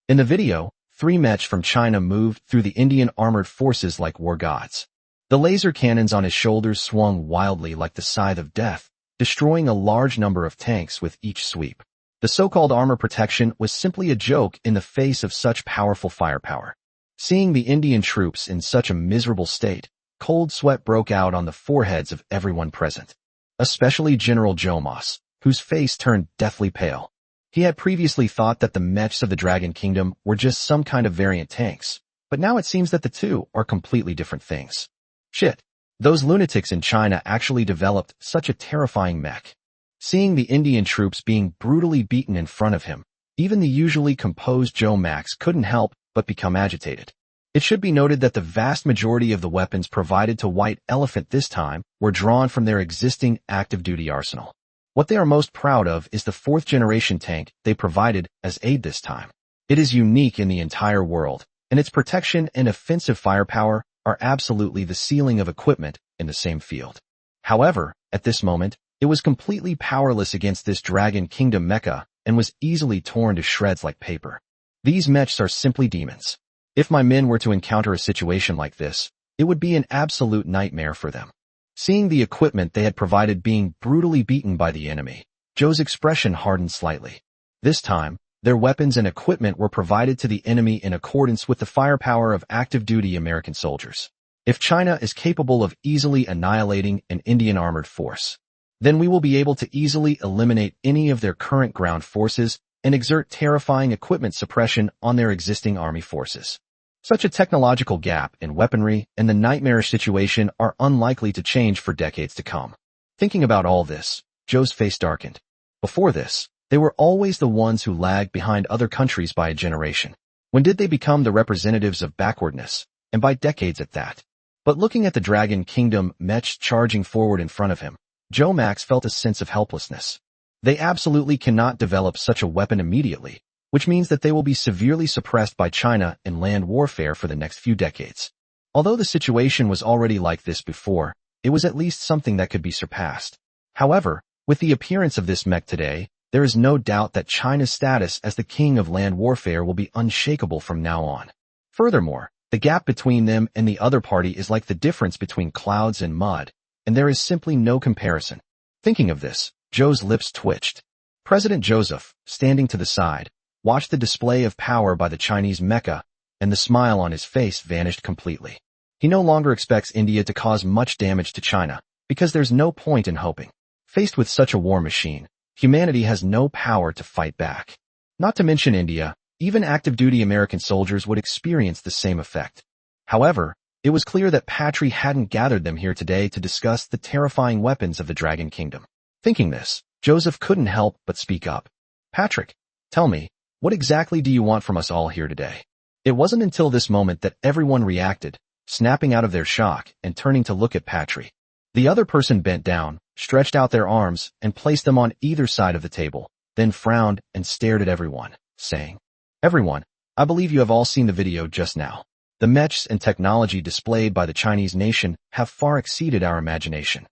In the video, 3 mechs from China moved through the Indian armored forces like war gods. The laser cannons on his shoulders swung wildly like the scythe of death, destroying a large number of tanks with each sweep. The so-called armor protection was simply a joke in the face of such powerful firepower. Seeing the Indian troops in such a miserable state, cold sweat broke out on the foreheads of everyone present, especially General Jomas, whose face turned deathly pale. He had previously thought that the mechs of the Dragon Kingdom were just some kind of variant tanks, but now it seems that the two are completely different things. Shit, those lunatics in China actually developed such a terrifying mech. Seeing the Indian troops being brutally beaten in front of him, even the usually composed Joe Max couldn't help but become agitated. It should be noted that the vast majority of the weapons provided to White Elephant this time were drawn from their existing active-duty arsenal. What they are most proud of is the fourth-generation tank they provided as aid this time. It is unique in the entire world, and its protection and offensive firepower are absolutely the ceiling of equipment in the same field. However, at this moment, it was completely powerless against this Dragon Kingdom mecha and was easily torn to shreds like paper. These mechs are simply demons. If my men were to encounter a situation like this, it would be an absolute nightmare for them. Seeing the equipment they had provided being brutally beaten by the enemy, Joe's expression hardened slightly. This time, their weapons and equipment were provided to the enemy in accordance with the firepower of active-duty American soldiers. If China is capable of easily annihilating an Indian armored force, then we will be able to easily eliminate any of their current ground forces and exert terrifying equipment suppression on their existing army forces. Such a technological gap in weaponry and the nightmarish situation are unlikely to change for decades to come. Thinking about all this, Joe's face darkened. Before this, they were always the ones who lagged behind other countries by a generation. When did they become the representatives of backwardness, and by decades at that? But looking at the Dragon Kingdom mechs charging forward in front of him, Joe Max felt a sense of helplessness. They absolutely cannot develop such a weapon immediately, which means that they will be severely suppressed by China in land warfare for the next few decades. Although the situation was already like this before, it was at least something that could be surpassed. However, with the appearance of this mech today, there is no doubt that China's status as the king of land warfare will be unshakable from now on. Furthermore, the gap between them and the other party is like the difference between clouds and mud, and there is simply no comparison. Thinking of this, Joe's lips twitched. President Joseph, standing to the side, watched the display of power by the Chinese mecha, and the smile on his face vanished completely. He no longer expects India to cause much damage to China, because there's no point in hoping. Faced with such a war machine, humanity has no power to fight back. Not to mention India, even active-duty American soldiers would experience the same effect. However, it was clear that Patry hadn't gathered them here today to discuss the terrifying weapons of the Dragon Kingdom. Thinking this, Joseph couldn't help but speak up. Patrick, tell me, what exactly do you want from us all here today? It wasn't until this moment that everyone reacted, snapping out of their shock and turning to look at Patry. The other person bent down, stretched out their arms, and placed them on either side of the table, then frowned and stared at everyone, saying, "Everyone, I believe you have all seen the video just now. The mechs and technology displayed by the Chinese nation have far exceeded our imagination.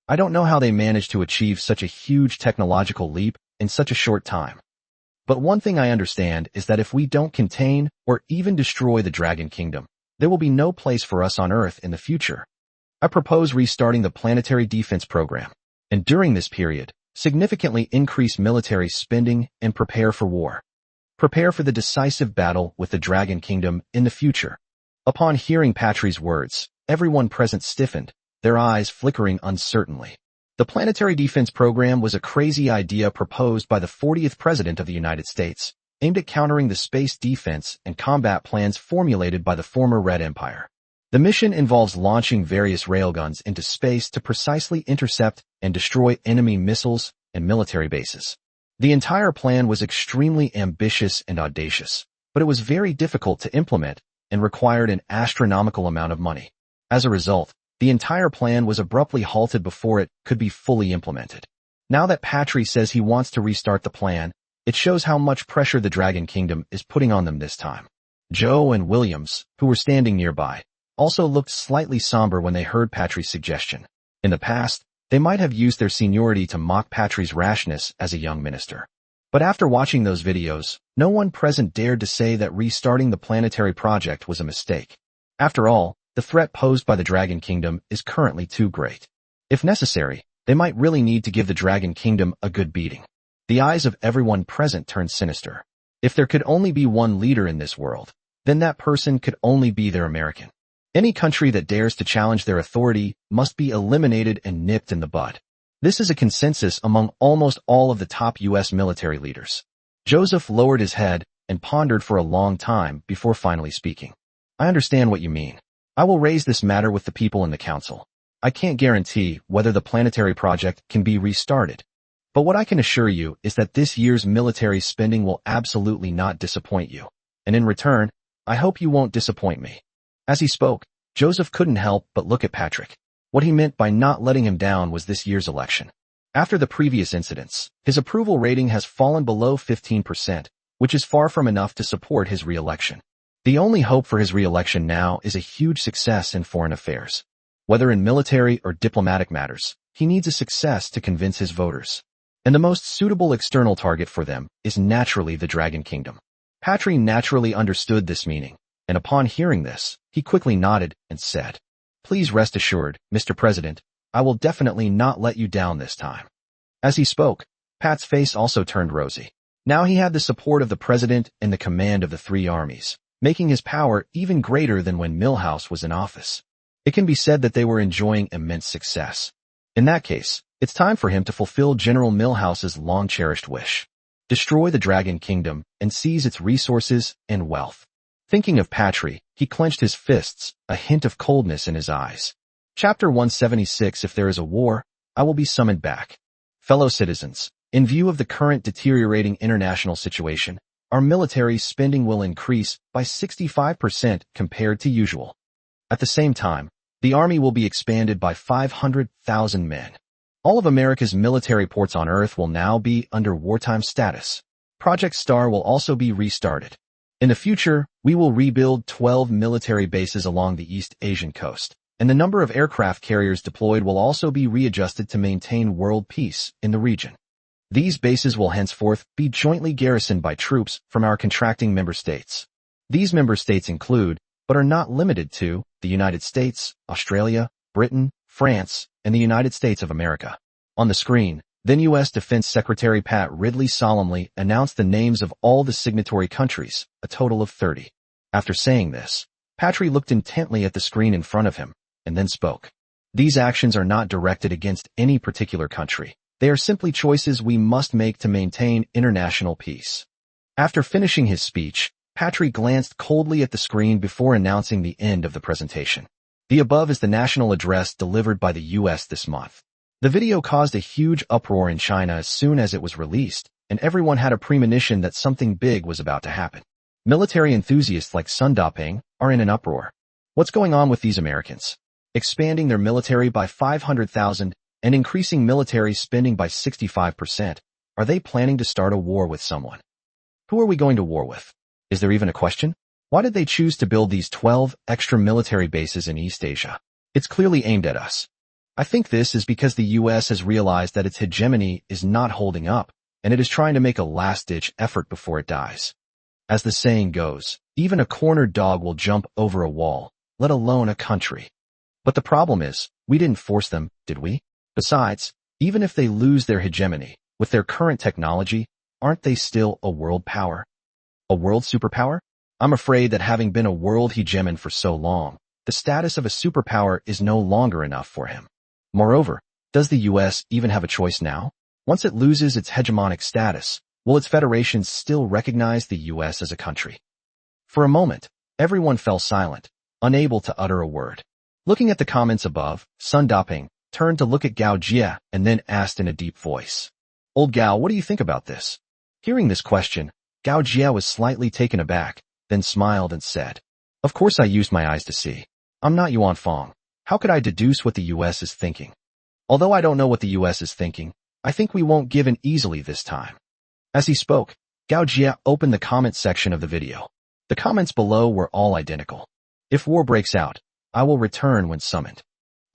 I don't know how they managed to achieve such a huge technological leap in such a short time. But one thing I understand is that if we don't contain or even destroy the Dragon Kingdom, there will be no place for us on Earth in the future. I propose restarting the planetary defense program, and during this period, significantly increase military spending and prepare for war. Prepare for the decisive battle with the Dragon Kingdom in the future." Upon hearing Patry's words, everyone present stiffened, their eyes flickering uncertainly. The planetary defense program was a crazy idea proposed by the 40th President of the United States, aimed at countering the space defense and combat plans formulated by the former Red Empire. The mission involves launching various railguns into space to precisely intercept and destroy enemy missiles and military bases. The entire plan was extremely ambitious and audacious, but it was very difficult to implement and required an astronomical amount of money. As a result, the entire plan was abruptly halted before it could be fully implemented. Now that Patry says he wants to restart the plan, it shows how much pressure the Dragon Kingdom is putting on them this time. Joe and Williams, who were standing nearby, also looked slightly somber when they heard Patry's suggestion. In the past, they might have used their seniority to mock Patry's rashness as a young minister. But after watching those videos, no one present dared to say that restarting the planetary project was a mistake. After all, the threat posed by the Dragon Kingdom is currently too great. If necessary, they might really need to give the Dragon Kingdom a good beating. The eyes of everyone present turned sinister. If there could only be one leader in this world, then that person could only be their American. Any country that dares to challenge their authority must be eliminated and nipped in the bud. This is a consensus among almost all of the top U.S. military leaders. Joseph lowered his head and pondered for a long time before finally speaking. I understand what you mean. I will raise this matter with the people in the council. I can't guarantee whether the planetary project can be restarted. But what I can assure you is that this year's military spending will absolutely not disappoint you. And in return, I hope you won't disappoint me. As he spoke, Joseph couldn't help but look at Patrick. What he meant by not letting him down was this year's election. After the previous incidents, his approval rating has fallen below 15%, which is far from enough to support his re-election. The only hope for his re-election now is a huge success in foreign affairs. Whether in military or diplomatic matters, he needs a success to convince his voters. And the most suitable external target for them is naturally the Dragon Kingdom. Patrick naturally understood this meaning, and upon hearing this, he quickly nodded and said, "Please rest assured, Mr. President, I will definitely not let you down this time." As he spoke, Pat's face also turned rosy. Now he had the support of the president and the command of the three armies, making his power even greater than when Milhouse was in office. It can be said that they were enjoying immense success. In that case, it's time for him to fulfill General Milhouse's long-cherished wish. Destroy the Dragon Kingdom and seize its resources and wealth. Thinking of Patrick, he clenched his fists, a hint of coldness in his eyes. Chapter 176. If there is a war, I will be summoned back. Fellow citizens, in view of the current deteriorating international situation, our military spending will increase by 65% compared to usual. At the same time, the army will be expanded by 500,000 men. All of America's military ports on Earth will now be under wartime status. Project Star will also be restarted. In the future, we will rebuild 12 military bases along the East Asian coast, and the number of aircraft carriers deployed will also be readjusted to maintain world peace in the region. These bases will henceforth be jointly garrisoned by troops from our contracting member states. These member states include, but are not limited to, the United States, Australia, Britain, France, and the United States of America. On the screen, then U.S. Defense Secretary Pat Ridley solemnly announced the names of all the signatory countries, a total of 30. After saying this, Patrick looked intently at the screen in front of him, and then spoke. These actions are not directed against any particular country. They are simply choices we must make to maintain international peace. After finishing his speech, Patrick glanced coldly at the screen before announcing the end of the presentation. The above is the national address delivered by the U.S. this month. The video caused a huge uproar in China as soon as it was released, and everyone had a premonition that something big was about to happen. Military enthusiasts like Sun Daping are in an uproar. What's going on with these Americans? Expanding their military by 500,000 and increasing military spending by 65%. Are they planning to start a war with someone? Who are we going to war with? Is there even a question? Why did they choose to build these 12 extra military bases in East Asia? It's clearly aimed at us. I think this is because the U.S. has realized that its hegemony is not holding up, and it is trying to make a last-ditch effort before it dies. As the saying goes, even a cornered dog will jump over a wall, let alone a country. But the problem is, we didn't force them, did we? Besides, even if they lose their hegemony, with their current technology, aren't they still a world power? A world superpower? I'm afraid that having been a world hegemon for so long, the status of a superpower is no longer enough for him. Moreover, does the U.S. even have a choice now? Once it loses its hegemonic status, will its federations still recognize the U.S. as a country? For a moment, everyone fell silent, unable to utter a word. Looking at the comments above, Sun Daping turned to look at Gao Jia and then asked in a deep voice, "Old Gao, what do you think about this?" Hearing this question, Gao Jia was slightly taken aback, then smiled and said, "Of course I used my eyes to see. I'm not Yuan Fong. How could I deduce what the U.S. is thinking? Although I don't know what the U.S. is thinking, I think we won't give in easily this time." As he spoke, Gao Jia opened the comment section of the video. The comments below were all identical. "If war breaks out, I will return when summoned."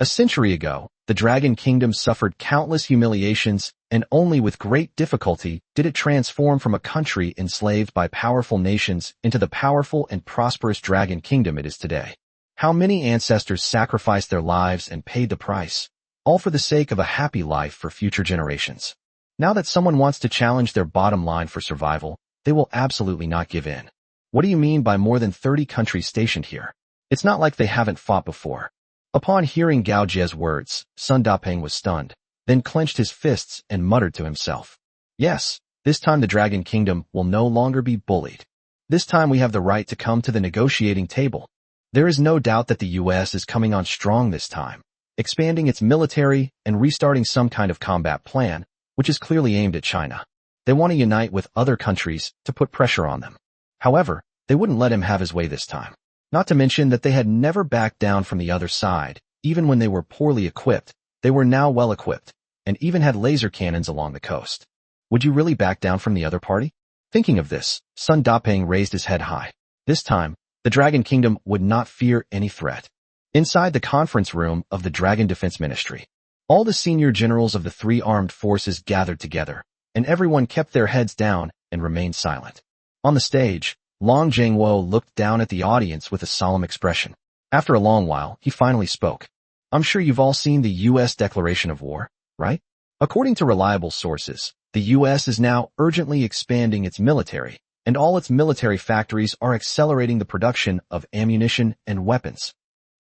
A century ago, the Dragon Kingdom suffered countless humiliations, and only with great difficulty did it transform from a country enslaved by powerful nations into the powerful and prosperous Dragon Kingdom it is today. How many ancestors sacrificed their lives and paid the price, all for the sake of a happy life for future generations. Now that someone wants to challenge their bottom line for survival, they will absolutely not give in. What do you mean by more than 30 countries stationed here? It's not like they haven't fought before. Upon hearing Gao Jie's words, Sun Dapeng was stunned, then clenched his fists and muttered to himself. Yes, this time the Dragon Kingdom will no longer be bullied. This time we have the right to come to the negotiating table. There is no doubt that the US is coming on strong this time, expanding its military and restarting some kind of combat plan, which is clearly aimed at China. They want to unite with other countries to put pressure on them. However, they wouldn't let him have his way this time. Not to mention that they had never backed down from the other side, even when they were poorly equipped. They were now well equipped, and even had laser cannons along the coast. Would you really back down from the other party? Thinking of this, Sun Dapeng raised his head high. This time, the Dragon Kingdom would not fear any threat. Inside the conference room of the Dragon Defense Ministry, all the senior generals of the three armed forces gathered together, and everyone kept their heads down and remained silent. On the stage, Long Zhengguo looked down at the audience with a solemn expression. After a long while, he finally spoke. I'm sure you've all seen the U.S. declaration of war, right? According to reliable sources, the U.S. is now urgently expanding its military, and all its military factories are accelerating the production of ammunition and weapons.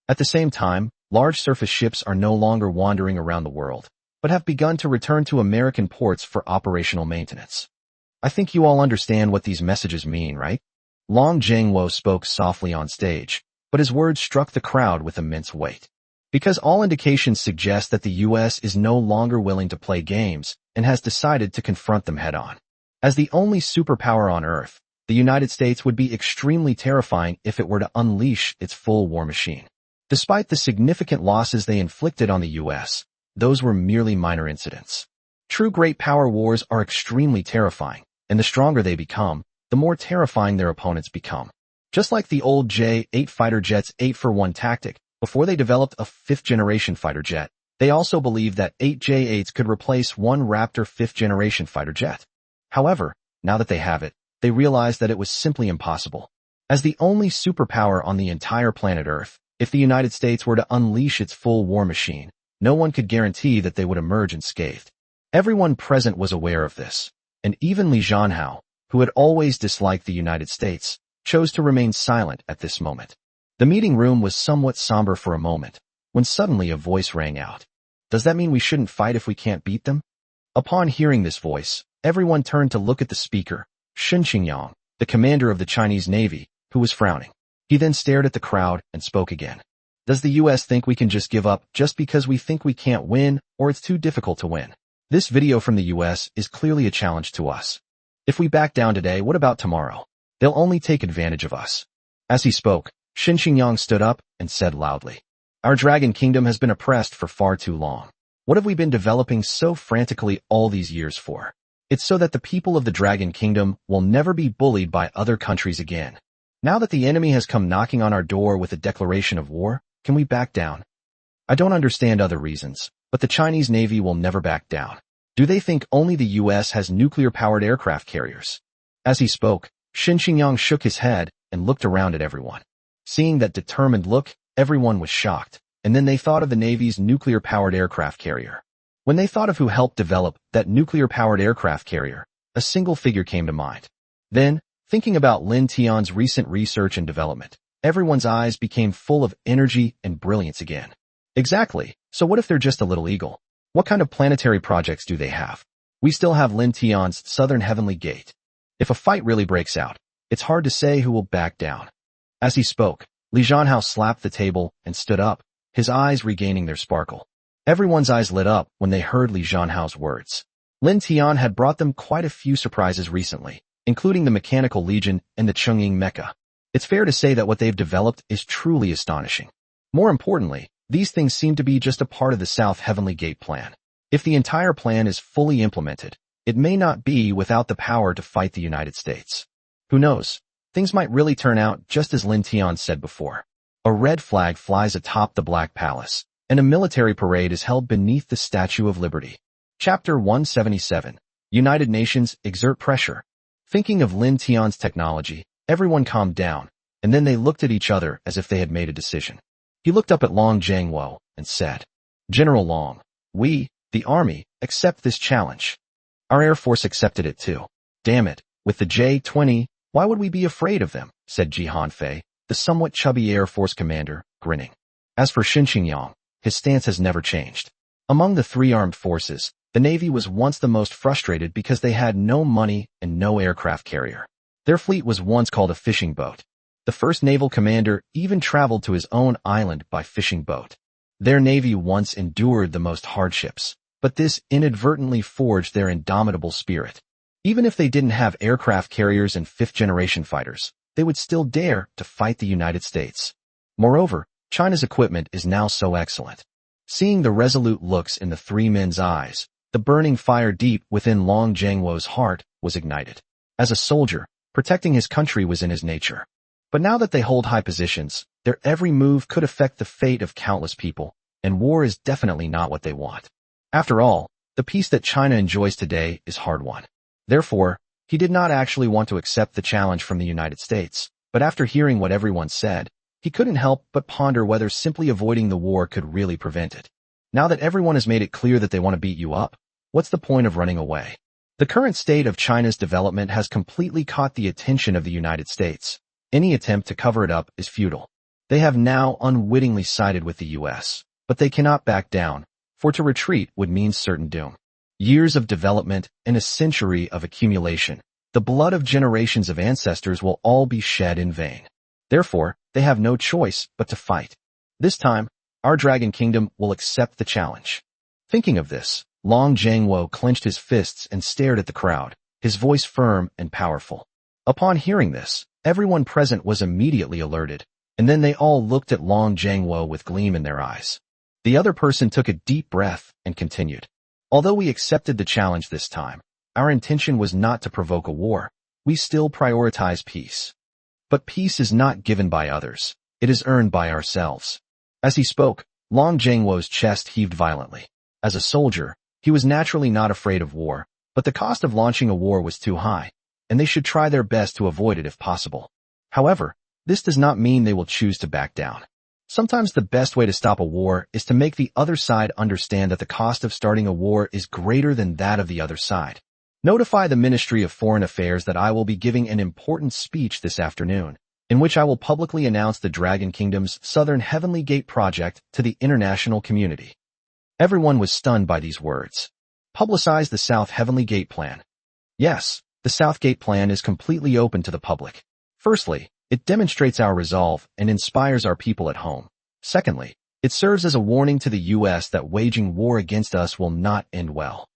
At the same time, large surface ships are no longer wandering around the world, but have begun to return to American ports for operational maintenance. I think you all understand what these messages mean, right? Long Zhengguo spoke softly on stage, but his words struck the crowd with immense weight. Because all indications suggest that the U.S. is no longer willing to play games and has decided to confront them head-on. As the only superpower on Earth, the United States would be extremely terrifying if it were to unleash its full war machine. Despite the significant losses they inflicted on the U.S., those were merely minor incidents. True great power wars are extremely terrifying, and the stronger they become, the more terrifying their opponents become. Just like the old J-8 fighter jets 8-for-1 tactic, before they developed a fifth-generation fighter jet, they also believed that 8 J-8s could replace one Raptor fifth-generation fighter jet. However, now that they have it, they realize that it was simply impossible. As the only superpower on the entire planet Earth, if the United States were to unleash its full war machine, no one could guarantee that they would emerge unscathed. Everyone present was aware of this, and even Li Zhanhao, who had always disliked the United States, chose to remain silent at this moment. The meeting room was somewhat somber for a moment, when suddenly a voice rang out. Does that mean we shouldn't fight if we can't beat them? Upon hearing this voice, everyone turned to look at the speaker, Shen Qingyang, the commander of the Chinese Navy, who was frowning. He then stared at the crowd and spoke again. Does the U.S. think we can just give up just because we think we can't win, or it's too difficult to win? This video from the U.S. is clearly a challenge to us. If we back down today, what about tomorrow? They'll only take advantage of us. As he spoke, Shen Qingyang stood up and said loudly, Our Dragon Kingdom has been oppressed for far too long. What have we been developing so frantically all these years for? It's so that the people of the Dragon Kingdom will never be bullied by other countries again. Now that the enemy has come knocking on our door with a declaration of war, can we back down? I don't understand other reasons, but the Chinese Navy will never back down. Do they think only the U.S. has nuclear-powered aircraft carriers? As he spoke, Shen Qingyang shook his head and looked around at everyone. Seeing that determined look, everyone was shocked, and then they thought of the Navy's nuclear-powered aircraft carrier. When they thought of who helped develop that nuclear-powered aircraft carrier, a single figure came to mind. Then, thinking about Lin Tian's recent research and development, everyone's eyes became full of energy and brilliance again. Exactly, so what if they're just a little eagle? What kind of planetary projects do they have? We still have Lin Tian's Southern Heavenly Gate. If a fight really breaks out, it's hard to say who will back down. As he spoke, Li Zhanhao slapped the table and stood up, his eyes regaining their sparkle. Everyone's eyes lit up when they heard Li Zhanhao's words. Lin Tian had brought them quite a few surprises recently, including the Mechanical Legion and the Chang'e Mecha. It's fair to say that what they've developed is truly astonishing. More importantly, these things seem to be just a part of the South Heavenly Gate plan. If the entire plan is fully implemented, it may not be without the power to fight the United States. Who knows? Things might really turn out just as Lin Tian said before. A red flag flies atop the Black Palace, and a military parade is held beneath the Statue of Liberty. Chapter 177. United Nations exert pressure. Thinking of Lin Tian's technology, everyone calmed down, and then they looked at each other as if they had made a decision. He looked up at Long Zhengguo and said, General Long, we, the army, accept this challenge. Our Air Force accepted it too. Damn it, with the J-20, why would we be afraid of them? Said Ji Hanfei, the somewhat chubby Air Force commander, grinning. As for Shen Qingyang, his stance has never changed. Among the three armed forces, the Navy was once the most frustrated because they had no money and no aircraft carrier. Their fleet was once called a fishing boat. The first naval commander even traveled to his own island by fishing boat. Their Navy once endured the most hardships, but this inadvertently forged their indomitable spirit. Even if they didn't have aircraft carriers and fifth-generation fighters, they would still dare to fight the United States. Moreover, China's equipment is now so excellent. Seeing the resolute looks in the three men's eyes, the burning fire deep within Long Zhangwo's heart was ignited. As a soldier, protecting his country was in his nature. But now that they hold high positions, their every move could affect the fate of countless people, and war is definitely not what they want. After all, the peace that China enjoys today is hard-won. Therefore, he did not actually want to accept the challenge from the United States, but after hearing what everyone said, he couldn't help but ponder whether simply avoiding the war could really prevent it. Now that everyone has made it clear that they want to beat you up, what's the point of running away? The current state of China's development has completely caught the attention of the United States. Any attempt to cover it up is futile. They have now unwittingly sided with the U.S., but they cannot back down, for to retreat would mean certain doom. Years of development and a century of accumulation, the blood of generations of ancestors will all be shed in vain. Therefore, they have no choice but to fight. This time, our Dragon Kingdom will accept the challenge. Thinking of this, Long Zhangwo clenched his fists and stared at the crowd, his voice firm and powerful. Upon hearing this, everyone present was immediately alerted, and then they all looked at Long Zhangwo with gleam in their eyes. The other person took a deep breath and continued. Although we accepted the challenge this time, our intention was not to provoke a war. We still prioritize peace. But peace is not given by others. It is earned by ourselves. As he spoke, Long Zhangwo's chest heaved violently. As a soldier, he was naturally not afraid of war, but the cost of launching a war was too high, and they should try their best to avoid it if possible. However, this does not mean they will choose to back down. Sometimes the best way to stop a war is to make the other side understand that the cost of starting a war is greater than that of the other side. Notify the Ministry of Foreign Affairs that I will be giving an important speech this afternoon, in which I will publicly announce the Dragon Kingdom's Southern Heavenly Gate project to the international community. Everyone was stunned by these words. Publicize the South Heavenly Gate plan. Yes, the South Gate plan is completely open to the public. Firstly, it demonstrates our resolve and inspires our people at home. Secondly, it serves as a warning to the U.S. that waging war against us will not end well.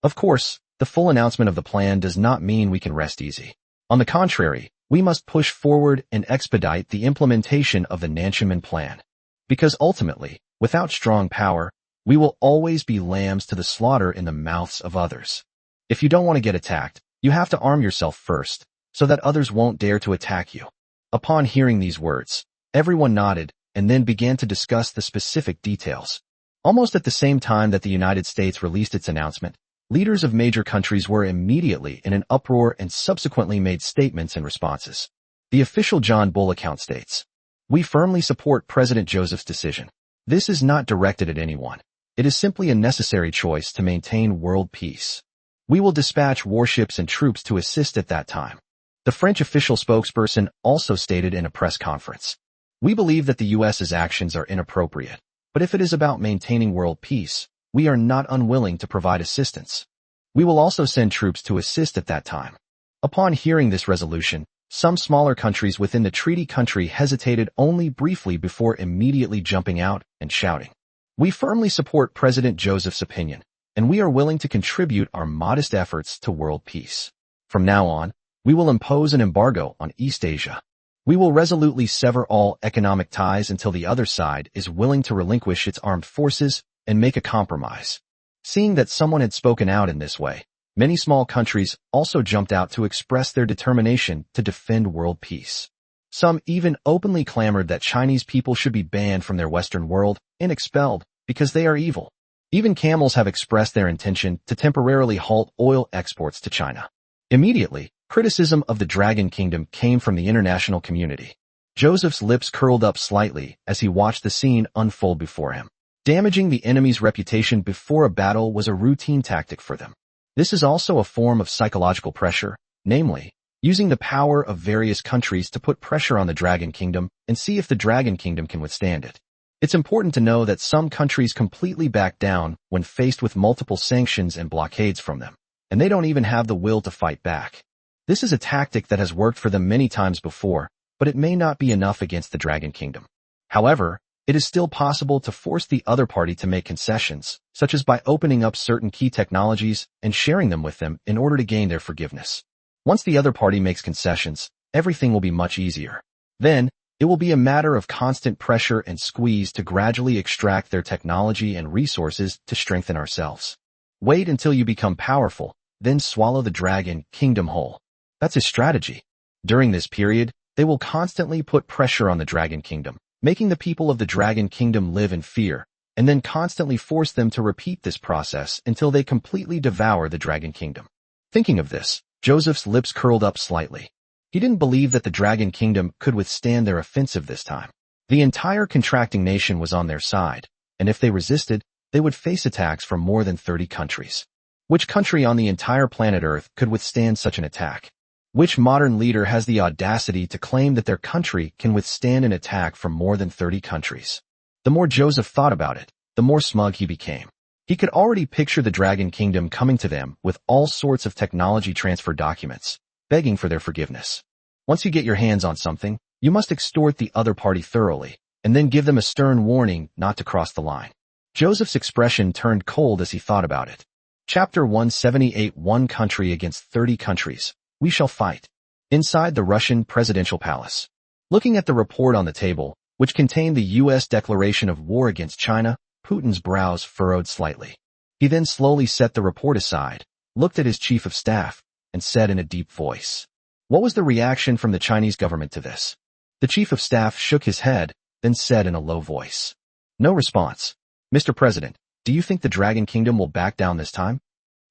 Of course, the full announcement of the plan does not mean we can rest easy. On the contrary, we must push forward and expedite the implementation of the Nanxinmen plan. Because ultimately, without strong power, we will always be lambs to the slaughter in the mouths of others. If you don't want to get attacked, you have to arm yourself first, so that others won't dare to attack you. Upon hearing these words, everyone nodded and then began to discuss the specific details. Almost at the same time that the United States released its announcement, leaders of major countries were immediately in an uproar and subsequently made statements and responses. The official John Bull account states, "We firmly support President Joseph's decision. This is not directed at anyone. It is simply a necessary choice to maintain world peace. We will dispatch warships and troops to assist at that time." The French official spokesperson also stated in a press conference, "We believe that the U.S.'s actions are inappropriate, but if it is about maintaining world peace, we are not unwilling to provide assistance. We will also send troops to assist at that time." Upon hearing this resolution, some smaller countries within the treaty country hesitated only briefly before immediately jumping out and shouting, "We firmly support President Joseph's opinion, and we are willing to contribute our modest efforts to world peace. From now on, we will impose an embargo on East Asia. We will resolutely sever all economic ties until the other side is willing to relinquish its armed forces and make a compromise." Seeing that someone had spoken out in this way, many small countries also jumped out to express their determination to defend world peace. Some even openly clamored that Chinese people should be banned from their Western world and expelled because they are evil. Even camels have expressed their intention to temporarily halt oil exports to China. Immediately, criticism of the Dragon Kingdom came from the international community. Joseph's lips curled up slightly as he watched the scene unfold before him. Damaging the enemy's reputation before a battle was a routine tactic for them. This is also a form of psychological pressure, namely, using the power of various countries to put pressure on the Dragon Kingdom and see if the Dragon Kingdom can withstand it. It's important to know that some countries completely back down when faced with multiple sanctions and blockades from them, and they don't even have the will to fight back. This is a tactic that has worked for them many times before, but it may not be enough against the Dragon Kingdom. However, it is still possible to force the other party to make concessions, such as by opening up certain key technologies and sharing them with them in order to gain their forgiveness. Once the other party makes concessions, everything will be much easier. Then, it will be a matter of constant pressure and squeeze to gradually extract their technology and resources to strengthen ourselves. Wait until you become powerful, then swallow the Dragon Kingdom whole. That's his strategy. During this period, they will constantly put pressure on the Dragon Kingdom, making the people of the Dragon Kingdom live in fear, and then constantly force them to repeat this process until they completely devour the Dragon Kingdom. Thinking of this, Joseph's lips curled up slightly. He didn't believe that the Dragon Kingdom could withstand their offensive this time. The entire contracting nation was on their side, and if they resisted, they would face attacks from more than 30 countries. Which country on the entire planet Earth could withstand such an attack? Which modern leader has the audacity to claim that their country can withstand an attack from more than 30 countries? The more Joseph thought about it, the more smug he became. He could already picture the Dragon Kingdom coming to them with all sorts of technology transfer documents, begging for their forgiveness. Once you get your hands on something, you must extort the other party thoroughly, and then give them a stern warning not to cross the line. Joseph's expression turned cold as he thought about it. Chapter 178 One country against 30 countries. We shall fight. Inside the Russian presidential palace. Looking at the report on the table, which contained the U.S. declaration of war against China, Putin's brows furrowed slightly. He then slowly set the report aside, looked at his chief of staff, and said in a deep voice, "What was the reaction from the Chinese government to this?" The chief of staff shook his head, then said in a low voice, "No response. Mr. President, do you think the Dragon Kingdom will back down this time?"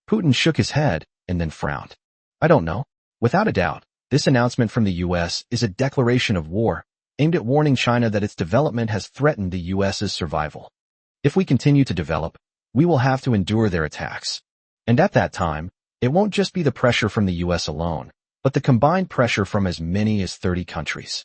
Putin shook his head, and then frowned. "I don't know. Without a doubt, this announcement from the U.S. is a declaration of war, aimed at warning China that its development has threatened the U.S.'s survival. If we continue to develop, we will have to endure their attacks. And at that time, it won't just be the pressure from the U.S. alone, but the combined pressure from as many as 30 countries.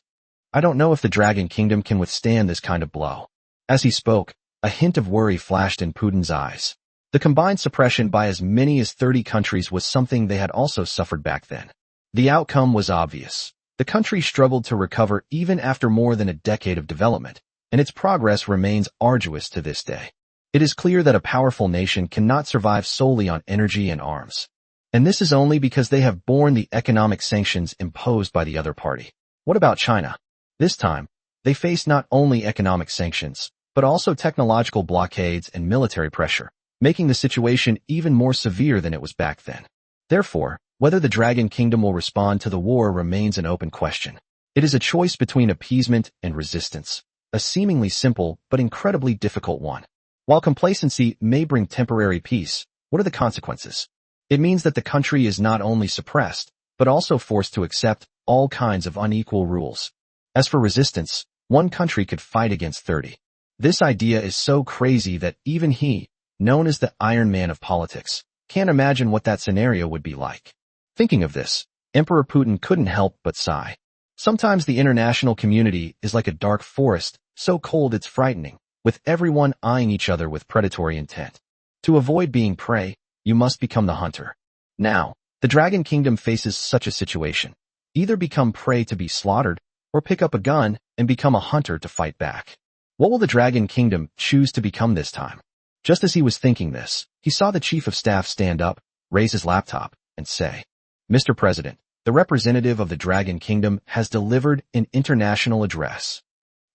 I don't know if the Dragon Kingdom can withstand this kind of blow." As he spoke, a hint of worry flashed in Putin's eyes. The combined suppression by as many as 30 countries was something they had also suffered back then. The outcome was obvious. The country struggled to recover even after more than a decade of development, and its progress remains arduous to this day. It is clear that a powerful nation cannot survive solely on energy and arms. And this is only because they have borne the economic sanctions imposed by the other party. What about China? This time, they face not only economic sanctions, but also technological blockades and military pressure, making the situation even more severe than it was back then. Therefore, whether the Dragon Kingdom will respond to the war remains an open question. It is a choice between appeasement and resistance, a seemingly simple but incredibly difficult one. While complacency may bring temporary peace, what are the consequences? It means that the country is not only suppressed, but also forced to accept all kinds of unequal rules. As for resistance, one country could fight against 30. This idea is so crazy that even he, known as the Iron Man of politics, can't imagine what that scenario would be like. Thinking of this, Emperor Putin couldn't help but sigh. Sometimes the international community is like a dark forest, so cold it's frightening, with everyone eyeing each other with predatory intent. To avoid being prey, you must become the hunter. Now, the Dragon Kingdom faces such a situation. Either become prey to be slaughtered, or pick up a gun and become a hunter to fight back. What will the Dragon Kingdom choose to become this time? Just as he was thinking this, he saw the chief of staff stand up, raise his laptop, and say, "Mr. President, the representative of the Dragon Kingdom has delivered an international address."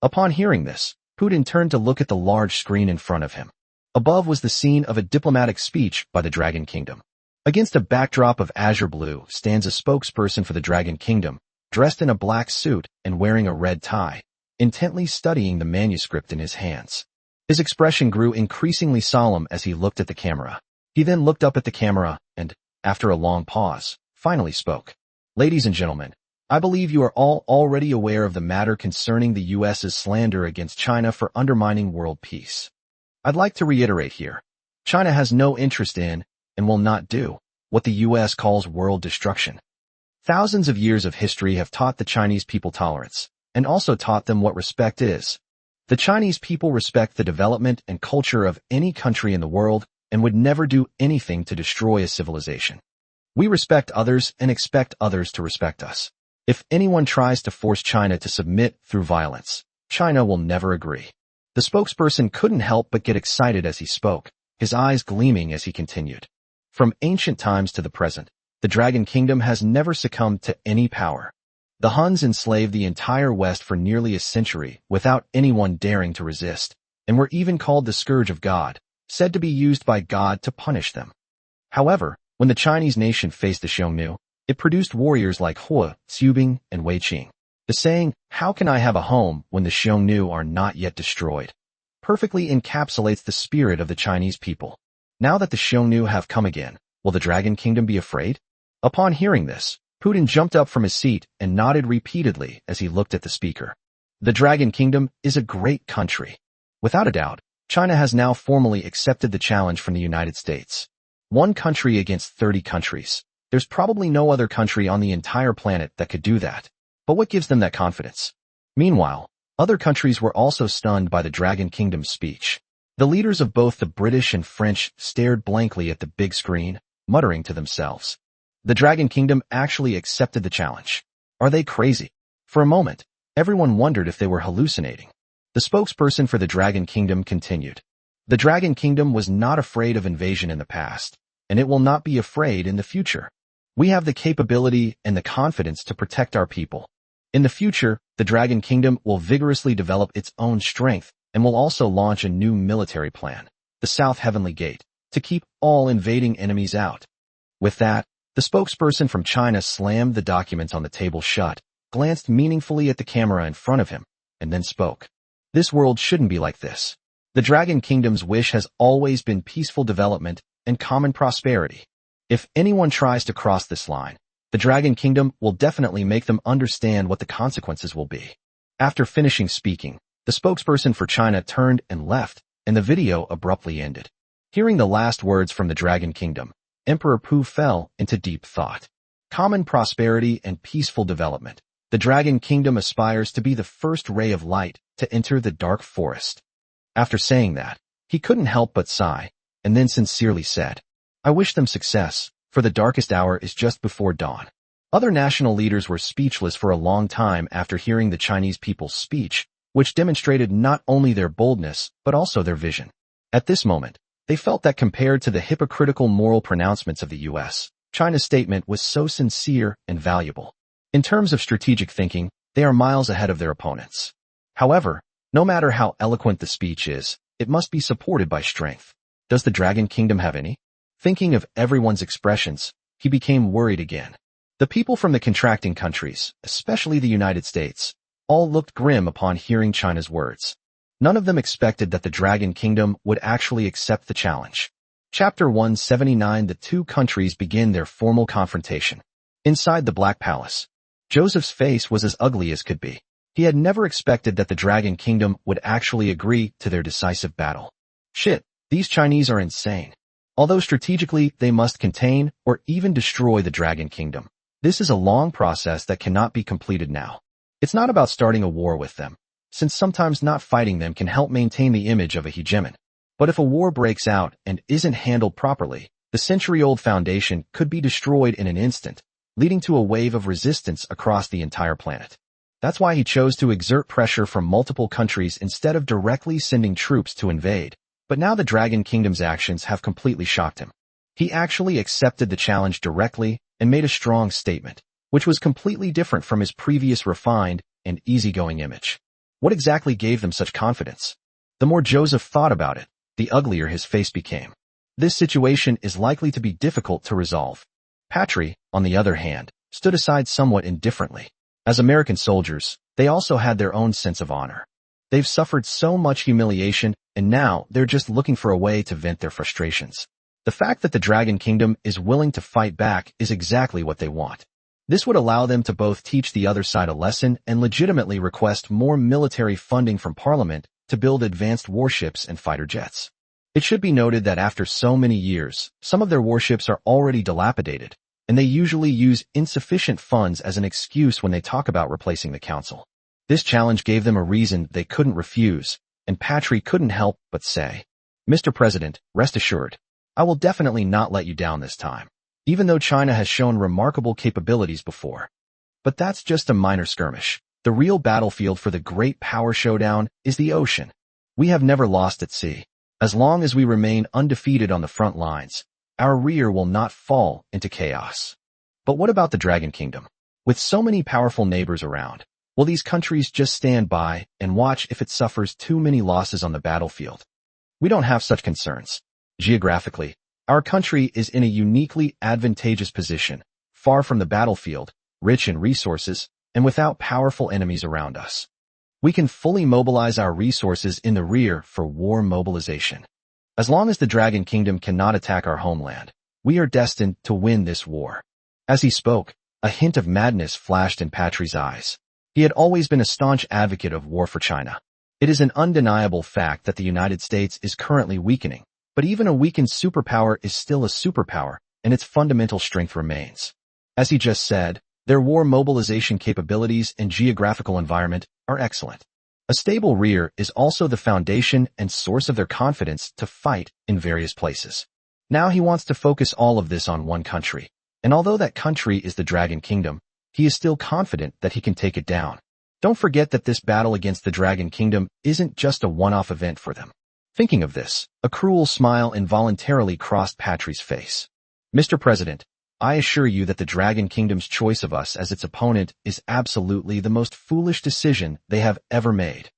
Upon hearing this, Putin turned to look at the large screen in front of him. Above was the scene of a diplomatic speech by the Dragon Kingdom. Against a backdrop of azure blue stands a spokesperson for the Dragon Kingdom, dressed in a black suit and wearing a red tie, intently studying the manuscript in his hands. His expression grew increasingly solemn as he looked at the camera. He then looked up at the camera and, after a long pause, finally spoke. "Ladies and gentlemen, I believe you are all already aware of the matter concerning the U.S.'s slander against China for undermining world peace. I'd like to reiterate here, China has no interest in, and will not do, what the US calls world destruction. Thousands of years of history have taught the Chinese people tolerance, and also taught them what respect is. The Chinese people respect the development and culture of any country in the world and would never do anything to destroy a civilization. We respect others and expect others to respect us. If anyone tries to force China to submit through violence, China will never agree. The spokesperson couldn't help but get excited as he spoke, his eyes gleaming as he continued. From ancient times to the present, the Dragon Kingdom has never succumbed to any power. The Huns enslaved the entire West for nearly a century without anyone daring to resist, and were even called the Scourge of God, said to be used by God to punish them. However, when the Chinese nation faced the Xiongnu, it produced warriors like Hua, Xubing, and Wei Qing. The saying, "How can I have a home when the Xiongnu are not yet destroyed?" perfectly encapsulates the spirit of the Chinese people. Now that the Xiongnu have come again, will the Dragon Kingdom be afraid? Upon hearing this, Putin jumped up from his seat and nodded repeatedly as he looked at the speaker. The Dragon Kingdom is a great country. Without a doubt, China has now formally accepted the challenge from the United States. One country against 30 countries. There's probably no other country on the entire planet that could do that. But what gives them that confidence? Meanwhile, other countries were also stunned by the Dragon Kingdom's speech. The leaders of both the British and French stared blankly at the big screen, muttering to themselves. The Dragon Kingdom actually accepted the challenge. Are they crazy? For a moment, everyone wondered if they were hallucinating. The spokesperson for the Dragon Kingdom continued. The Dragon Kingdom was not afraid of invasion in the past, and it will not be afraid in the future. We have the capability and the confidence to protect our people. In the future, the Dragon Kingdom will vigorously develop its own strength and will also launch a new military plan, the South Heavenly Gate, to keep all invading enemies out. With that, the spokesperson from China slammed the documents on the table shut, glanced meaningfully at the camera in front of him, and then spoke. This world shouldn't be like this. The Dragon Kingdom's wish has always been peaceful development and common prosperity. If anyone tries to cross this line, the Dragon Kingdom will definitely make them understand what the consequences will be. After finishing speaking, the spokesperson for China turned and left, and the video abruptly ended. Hearing the last words from the Dragon Kingdom, Emperor Pu fell into deep thought. Common prosperity and peaceful development. The Dragon Kingdom aspires to be the first ray of light to enter the dark forest. After saying that, he couldn't help but sigh, and then sincerely said, "I wish them success, for the darkest hour is just before dawn." Other national leaders were speechless for a long time after hearing the Chinese people's speech, which demonstrated not only their boldness, but also their vision. At this moment, they felt that compared to the hypocritical moral pronouncements of the US, China's statement was so sincere and valuable. In terms of strategic thinking, they are miles ahead of their opponents. However, no matter how eloquent the speech is, it must be supported by strength. Does the Dragon Kingdom have any? Thinking of everyone's expressions, he became worried again. The people from the contracting countries, especially the United States, all looked grim upon hearing China's words. None of them expected that the Dragon Kingdom would actually accept the challenge. Chapter 179. The two countries begin their formal confrontation. Inside the Black Palace, Joseph's face was as ugly as could be. He had never expected that the Dragon Kingdom would actually agree to their decisive battle. Shit, these Chinese are insane. Although strategically they must contain or even destroy the Dragon Kingdom, this is a long process that cannot be completed now. It's not about starting a war with them, since sometimes not fighting them can help maintain the image of a hegemon. But if a war breaks out and isn't handled properly, the century-old foundation could be destroyed in an instant, leading to a wave of resistance across the entire planet. That's why he chose to exert pressure from multiple countries instead of directly sending troops to invade. But now the Dragon Kingdom's actions have completely shocked him. He actually accepted the challenge directly and made a strong statement, which was completely different from his previous refined and easygoing image. What exactly gave them such confidence? The more Joseph thought about it, the uglier his face became. This situation is likely to be difficult to resolve. Patry, on the other hand, stood aside somewhat indifferently. As American soldiers, they also had their own sense of honor. They've suffered so much humiliation, and now they're just looking for a way to vent their frustrations. The fact that the Dragon Kingdom is willing to fight back is exactly what they want. This would allow them to both teach the other side a lesson and legitimately request more military funding from Parliament to build advanced warships and fighter jets. It should be noted that after so many years, some of their warships are already dilapidated, and they usually use insufficient funds as an excuse when they talk about replacing the council. This challenge gave them a reason they couldn't refuse, and Patry couldn't help but say, "Mr. President, rest assured, I will definitely not let you down this time, even though China has shown remarkable capabilities before. But that's just a minor skirmish. The real battlefield for the great power showdown is the ocean. We have never lost at sea. As long as we remain undefeated on the front lines, our rear will not fall into chaos." But what about the Dragon Kingdom? With so many powerful neighbors around, will these countries just stand by and watch if it suffers too many losses on the battlefield? We don't have such concerns. Geographically, our country is in a uniquely advantageous position, far from the battlefield, rich in resources, and without powerful enemies around us. We can fully mobilize our resources in the rear for war mobilization. As long as the Dragon Kingdom cannot attack our homeland, we are destined to win this war. As he spoke, a hint of madness flashed in Patry's eyes. He had always been a staunch advocate of war for China. It is an undeniable fact that the United States is currently weakening, but even a weakened superpower is still a superpower, and its fundamental strength remains. As he just said, their war mobilization capabilities and geographical environment are excellent. A stable rear is also the foundation and source of their confidence to fight in various places. Now he wants to focus all of this on one country, and although that country is the Dragon Kingdom, he is still confident that he can take it down. Don't forget that this battle against the Dragon Kingdom isn't just a one-off event for them. Thinking of this, a cruel smile involuntarily crossed Patry's face. "Mr. President, I assure you that the Dragon Kingdom's choice of us as its opponent is absolutely the most foolish decision they have ever made.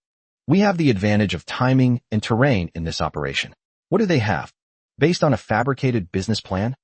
We have the advantage of timing and terrain in this operation. What do they have? Based on a fabricated business plan?"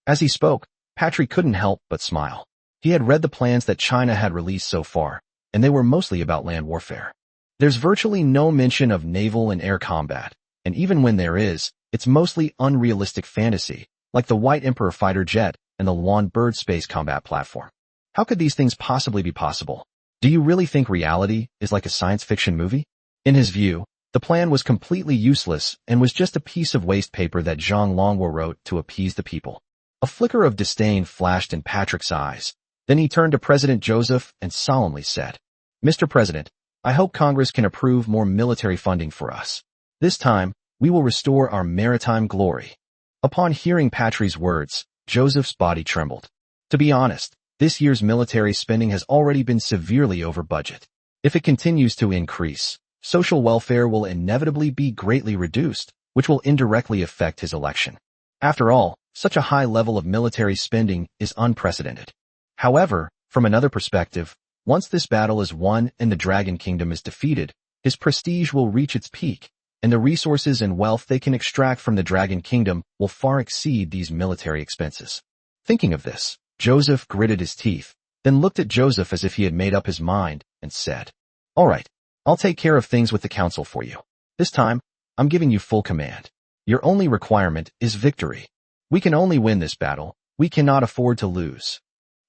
As he spoke, Patry couldn't help but smile. He had read the plans that China had released so far, and they were mostly about land warfare. There's virtually no mention of naval and air combat, and even when there is, it's mostly unrealistic fantasy, like the White Emperor fighter jet and the Luan Bird space combat platform. How could these things possibly be possible? Do you really think reality is like a science fiction movie? In his view, the plan was completely useless and was just a piece of waste paper that Zhang Longwo wrote to appease the people. A flicker of disdain flashed in Patrick's eyes. Then he turned to President Joseph and solemnly said, "Mr. President, I hope Congress can approve more military funding for us. This time, we will restore our maritime glory." Upon hearing Patry's words, Joseph's body trembled. To be honest, this year's military spending has already been severely over budget. If it continues to increase, social welfare will inevitably be greatly reduced, which will indirectly affect his election. After all, such a high level of military spending is unprecedented. However, from another perspective, once this battle is won and the Dragon Kingdom is defeated, his prestige will reach its peak, and the resources and wealth they can extract from the Dragon Kingdom will far exceed these military expenses. Thinking of this, Joseph gritted his teeth, then looked at Joseph as if he had made up his mind, and said, "All right, I'll take care of things with the council for you. This time, I'm giving you full command. Your only requirement is victory. We can only win this battle. We cannot afford to lose."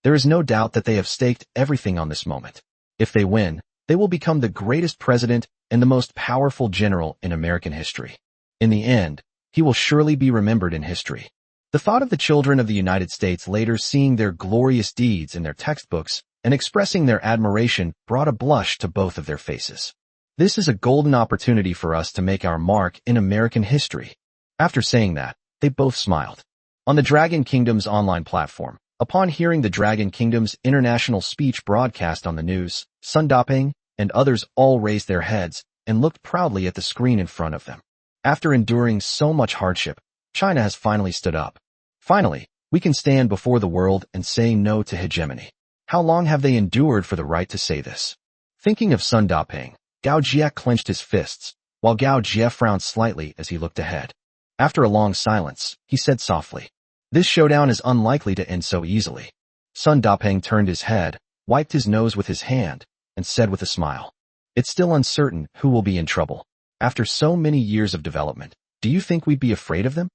There is no doubt that they have staked everything on this moment. If they win, they will become the greatest president and the most powerful general in American history. In the end, he will surely be remembered in history. The thought of the children of the United States later seeing their glorious deeds in their textbooks and expressing their admiration brought a blush to both of their faces. This is a golden opportunity for us to make our mark in American history. After saying that, they both smiled. On the Dragon Kingdom's online platform, upon hearing the Dragon Kingdom's international speech broadcast on the news, Sun Daping and others all raised their heads and looked proudly at the screen in front of them. After enduring so much hardship, China has finally stood up. Finally, we can stand before the world and say no to hegemony. How long have they endured for the right to say this? Thinking of Sun Daping, Gao Jie clenched his fists, while Gao Jie frowned slightly as he looked ahead. After a long silence, he said softly, "This showdown is unlikely to end so easily." Sun Daping turned his head, wiped his nose with his hand, and said with a smile, "It's still uncertain who will be in trouble. After so many years of development, do you think we'd be afraid of them?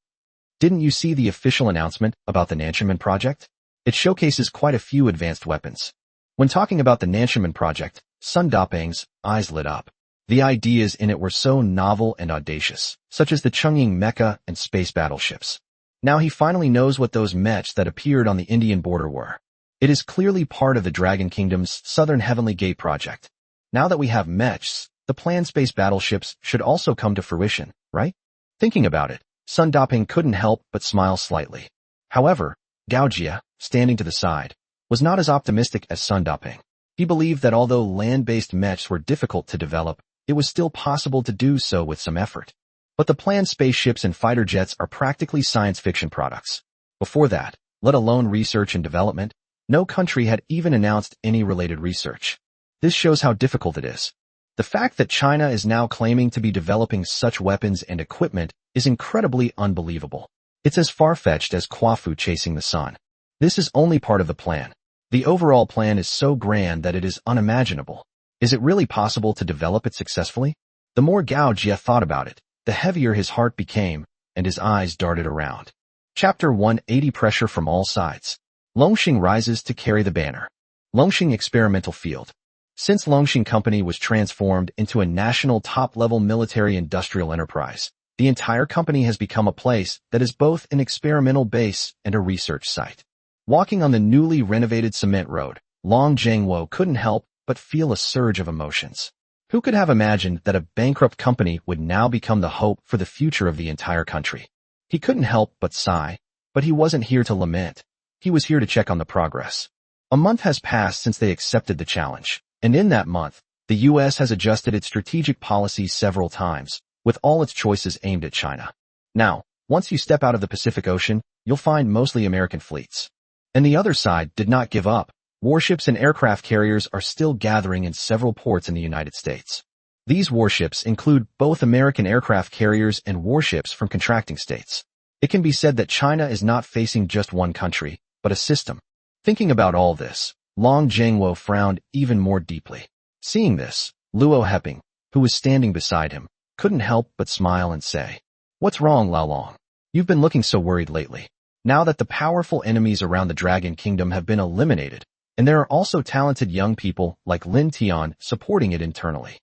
Didn't you see the official announcement about the Nanchaman project? It showcases quite a few advanced weapons." When talking about the Nanchaman project, Sun Daping's eyes lit up. The ideas in it were so novel and audacious, such as the Chang'e mecha and space battleships. Now he finally knows what those mechs that appeared on the Indian border were. It is clearly part of the Dragon Kingdom's Southern Heavenly Gate project. Now that we have mechs, the planned space battleships should also come to fruition, right? Thinking about it, Sun Daping couldn't help but smile slightly. However, Gao Jia, standing to the side, was not as optimistic as Sun Daping. He believed that although land-based mechs were difficult to develop, it was still possible to do so with some effort. But the planned spaceships and fighter jets are practically science fiction products. Before that, let alone research and development, no country had even announced any related research. This shows how difficult it is. The fact that China is now claiming to be developing such weapons and equipment is incredibly unbelievable. It's as far-fetched as Quafu chasing the sun. This is only part of the plan. The overall plan is so grand that it is unimaginable. Is it really possible to develop it successfully? The more Gao Jia thought about it, the heavier his heart became, and his eyes darted around. Chapter 180 Pressure from all sides. Longxing rises to carry the banner. Longxing Experimental Field. Since Longxing Company was transformed into a national top-level military-industrial enterprise, the entire company has become a place that is both an experimental base and a research site. Walking on the newly renovated cement road, Long Zhengwo couldn't help but feel a surge of emotions. Who could have imagined that a bankrupt company would now become the hope for the future of the entire country? He couldn't help but sigh, but he wasn't here to lament. He was here to check on the progress. A month has passed since they accepted the challenge, and in that month, the U.S. has adjusted its strategic policies several times, with all its choices aimed at China. Now, once you step out of the Pacific Ocean, you'll find mostly American fleets. And the other side did not give up. Warships and aircraft carriers are still gathering in several ports in the United States. These warships include both American aircraft carriers and warships from contracting states. It can be said that China is not facing just one country, but a system. Thinking about all this, Long Zhengwo frowned even more deeply. Seeing this, Luo Heping, who was standing beside him, couldn't help but smile and say, "What's wrong, Lao Long? You've been looking so worried lately. Now that the powerful enemies around the Dragon Kingdom have been eliminated, and there are also talented young people like Lin Tian supporting it internally,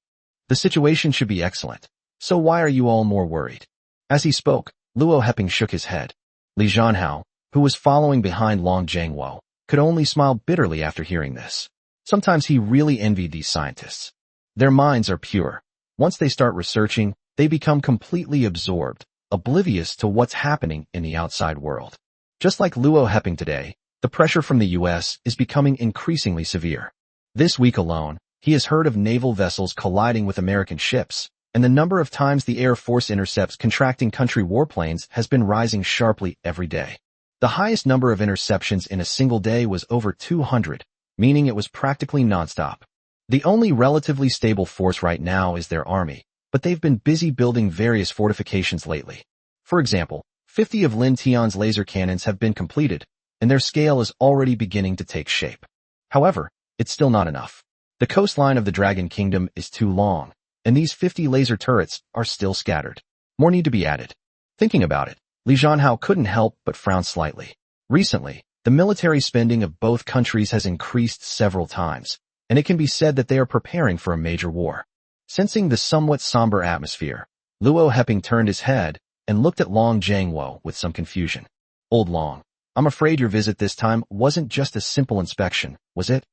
the situation should be excellent. So why are you all more worried?" As he spoke, Luo Heping shook his head. Li Zhanhao, who was following behind Long Zhengwo, could only smile bitterly after hearing this. Sometimes he really envied these scientists. Their minds are pure. Once they start researching, they become completely absorbed, oblivious to what's happening in the outside world. Just like Luo Heping today, the pressure from the U.S. is becoming increasingly severe. This week alone, he has heard of naval vessels colliding with American ships, and the number of times the Air Force intercepts contracting country warplanes has been rising sharply every day. The highest number of interceptions in a single day was over 200, meaning it was practically nonstop. The only relatively stable force right now is their army, but they've been busy building various fortifications lately. For example, 50 of Lin Tian's laser cannons have been completed, and their scale is already beginning to take shape. However, it's still not enough. The coastline of the Dragon Kingdom is too long, and these 50 laser turrets are still scattered. More need to be added. Thinking about it, Li Zhanhao couldn't help but frown slightly. Recently, the military spending of both countries has increased several times, and it can be said that they are preparing for a major war. Sensing the somewhat somber atmosphere, Luo Heping turned his head and looked at Long Zhengwo with some confusion. "Old Long, I'm afraid your visit this time wasn't just a simple inspection, was it?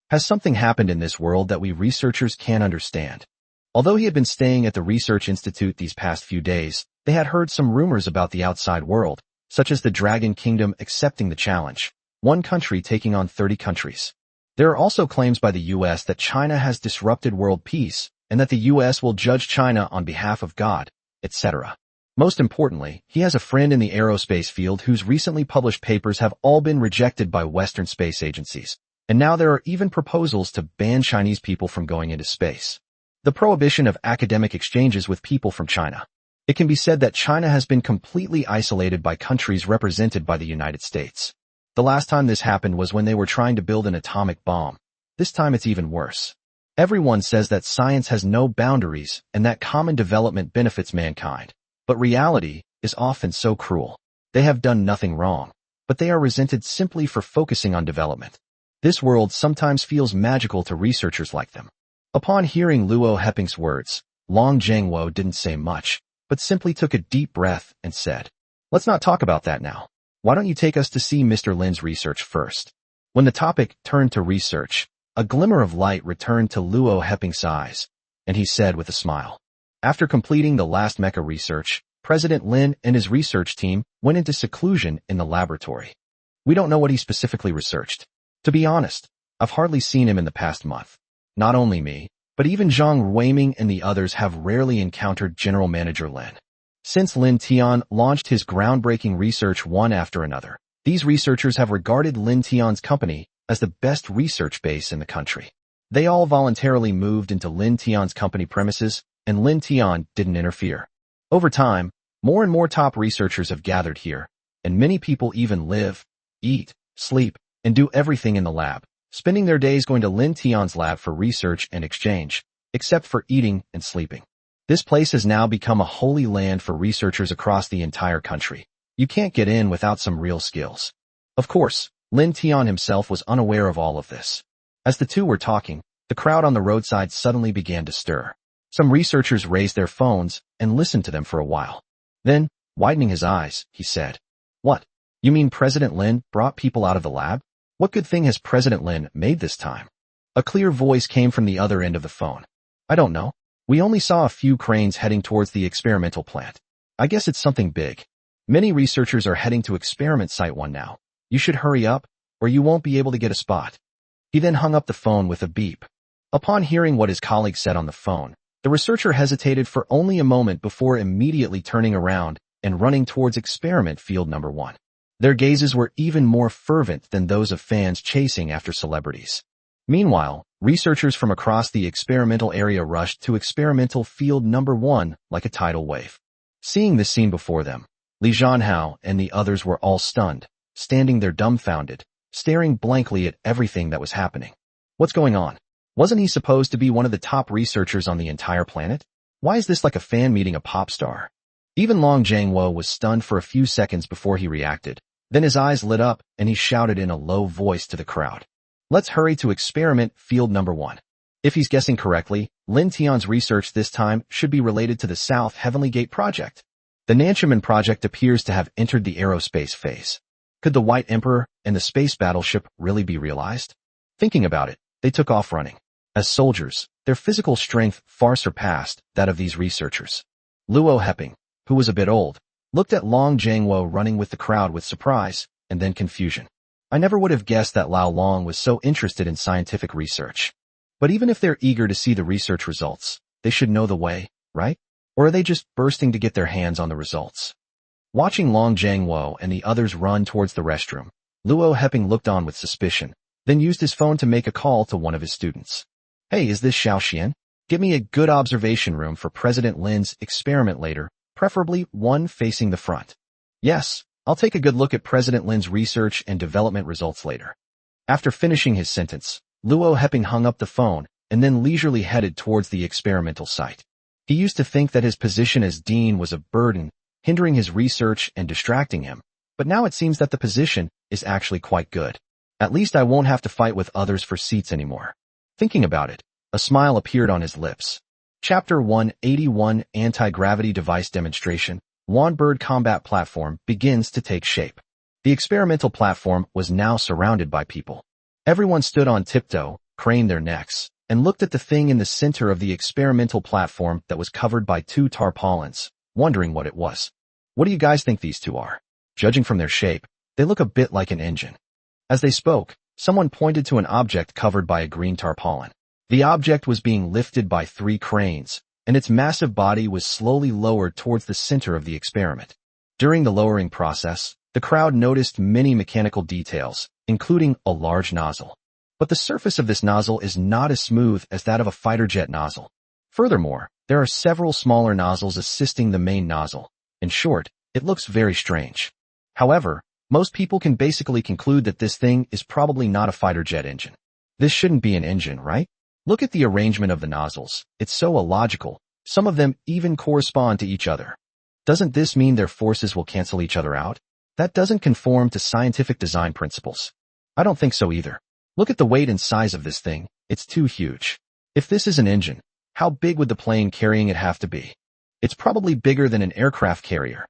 Has something happened in this world that we researchers can't understand?" Although he had been staying at the Research Institute these past few days, they had heard some rumors about the outside world, such as the Dragon Kingdom accepting the challenge, one country taking on 30 countries. There are also claims by the U.S. that China has disrupted world peace, and that the U.S. will judge China on behalf of God, etc. Most importantly, he has a friend in the aerospace field whose recently published papers have all been rejected by Western space agencies, and now there are even proposals to ban Chinese people from going into space. The prohibition of academic exchanges with people from China. It can be said that China has been completely isolated by countries represented by the United States. The last time this happened was when they were trying to build an atomic bomb. This time it's even worse. Everyone says that science has no boundaries and that common development benefits mankind. But reality is often so cruel. They have done nothing wrong, but they are resented simply for focusing on development. This world sometimes feels magical to researchers like them. Upon hearing Luo Heping's words, Long Zhengwo didn't say much, but simply took a deep breath and said, "Let's not talk about that now. Why don't you take us to see Mr. Lin's research first?" When the topic turned to research, a glimmer of light returned to Luo Heping's eyes, and he said with a smile, "After completing the last mecha research, President Lin and his research team went into seclusion in the laboratory. We don't know what he specifically researched. To be honest, I've hardly seen him in the past month. Not only me, but even Zhang Weiming and the others have rarely encountered General Manager Lin. Since Lin Tian launched his groundbreaking research one after another, these researchers have regarded Lin Tian's company as the best research base in the country. They all voluntarily moved into Lin Tian's company premises, and Lin Tian didn't interfere. Over time, more and more top researchers have gathered here, and many people even live, eat, sleep, and do everything in the lab, spending their days going to Lin Tian's lab for research and exchange, except for eating and sleeping. This place has now become a holy land for researchers across the entire country. You can't get in without some real skills. Of course, Lin Tian himself was unaware of all of this. As the two were talking, the crowd on the roadside suddenly began to stir. Some researchers raised their phones and listened to them for a while. Then, widening his eyes, he said, "What? You mean President Lin brought people out of the lab? What good thing has President Lin made this time?" A clear voice came from the other end of the phone. "I don't know. We only saw a few cranes heading towards the experimental plant. I guess it's something big. Many researchers are heading to Experiment Site 1 now. You should hurry up, or you won't be able to get a spot." He then hung up the phone with a beep. Upon hearing what his colleague said on the phone, the researcher hesitated for only a moment before immediately turning around and running towards Experiment Field Number 1. Their gazes were even more fervent than those of fans chasing after celebrities. Meanwhile, researchers from across the experimental area rushed to Experimental Field Number 1 like a tidal wave. Seeing this scene before them, Li Zhanhao and the others were all stunned, standing there dumbfounded, staring blankly at everything that was happening. What's going on? Wasn't he supposed to be one of the top researchers on the entire planet? Why is this like a fan meeting a pop star? Even Long Zhengwo was stunned for a few seconds before he reacted. Then his eyes lit up and he shouted in a low voice to the crowd, "Let's hurry to Experiment Field Number 1. If he's guessing correctly, Lin Tian's research this time should be related to the South Heavenly Gate project. The Nanchaman project appears to have entered the aerospace phase. Could the White Emperor and the space battleship really be realized?" Thinking about it, they took off running. As soldiers, their physical strength far surpassed that of these researchers. Luo Heping, who was a bit old, looked at Long Zhengwo running with the crowd with surprise and then confusion. I never would have guessed that Lao Long was so interested in scientific research. But even if they're eager to see the research results, they should know the way, right? Or are they just bursting to get their hands on the results? Watching Long Zhengwo and the others run towards the restroom, Luo Heping looked on with suspicion, then used his phone to make a call to one of his students. "Hey, is this Xiao Xian? Get me a good observation room for President Lin's experiment later, preferably one facing the front." "Yes, I'll take a good look at President Lin's research and development results later." After finishing his sentence, Luo Heping hung up the phone and then leisurely headed towards the experimental site. He used to think that his position as dean was a burden, hindering his research and distracting him, but now it seems that the position is actually quite good. At least I won't have to fight with others for seats anymore. Thinking about it, a smile appeared on his lips. Chapter 181 Anti-Gravity Device Demonstration, Wanbird Combat Platform begins to take shape. The experimental platform was now surrounded by people. Everyone stood on tiptoe, craned their necks, and looked at the thing in the center of the experimental platform that was covered by two tarpaulins, wondering what it was. "What do you guys think these two are? Judging from their shape, they look a bit like an engine." As they spoke, someone pointed to an object covered by a green tarpaulin. The object was being lifted by 3 cranes, and its massive body was slowly lowered towards the center of the experiment. During the lowering process, the crowd noticed many mechanical details, including a large nozzle. But the surface of this nozzle is not as smooth as that of a fighter jet nozzle. Furthermore, there are several smaller nozzles assisting the main nozzle. In short, it looks very strange. However, most people can basically conclude that this thing is probably not a fighter jet engine. This shouldn't be an engine, right? Look at the arrangement of the nozzles. It's so illogical. Some of them even correspond to each other. Doesn't this mean their forces will cancel each other out? That doesn't conform to scientific design principles. I don't think so either. Look at the weight and size of this thing. It's too huge. If this is an engine, how big would the plane carrying it have to be? It's probably bigger than an aircraft carrier.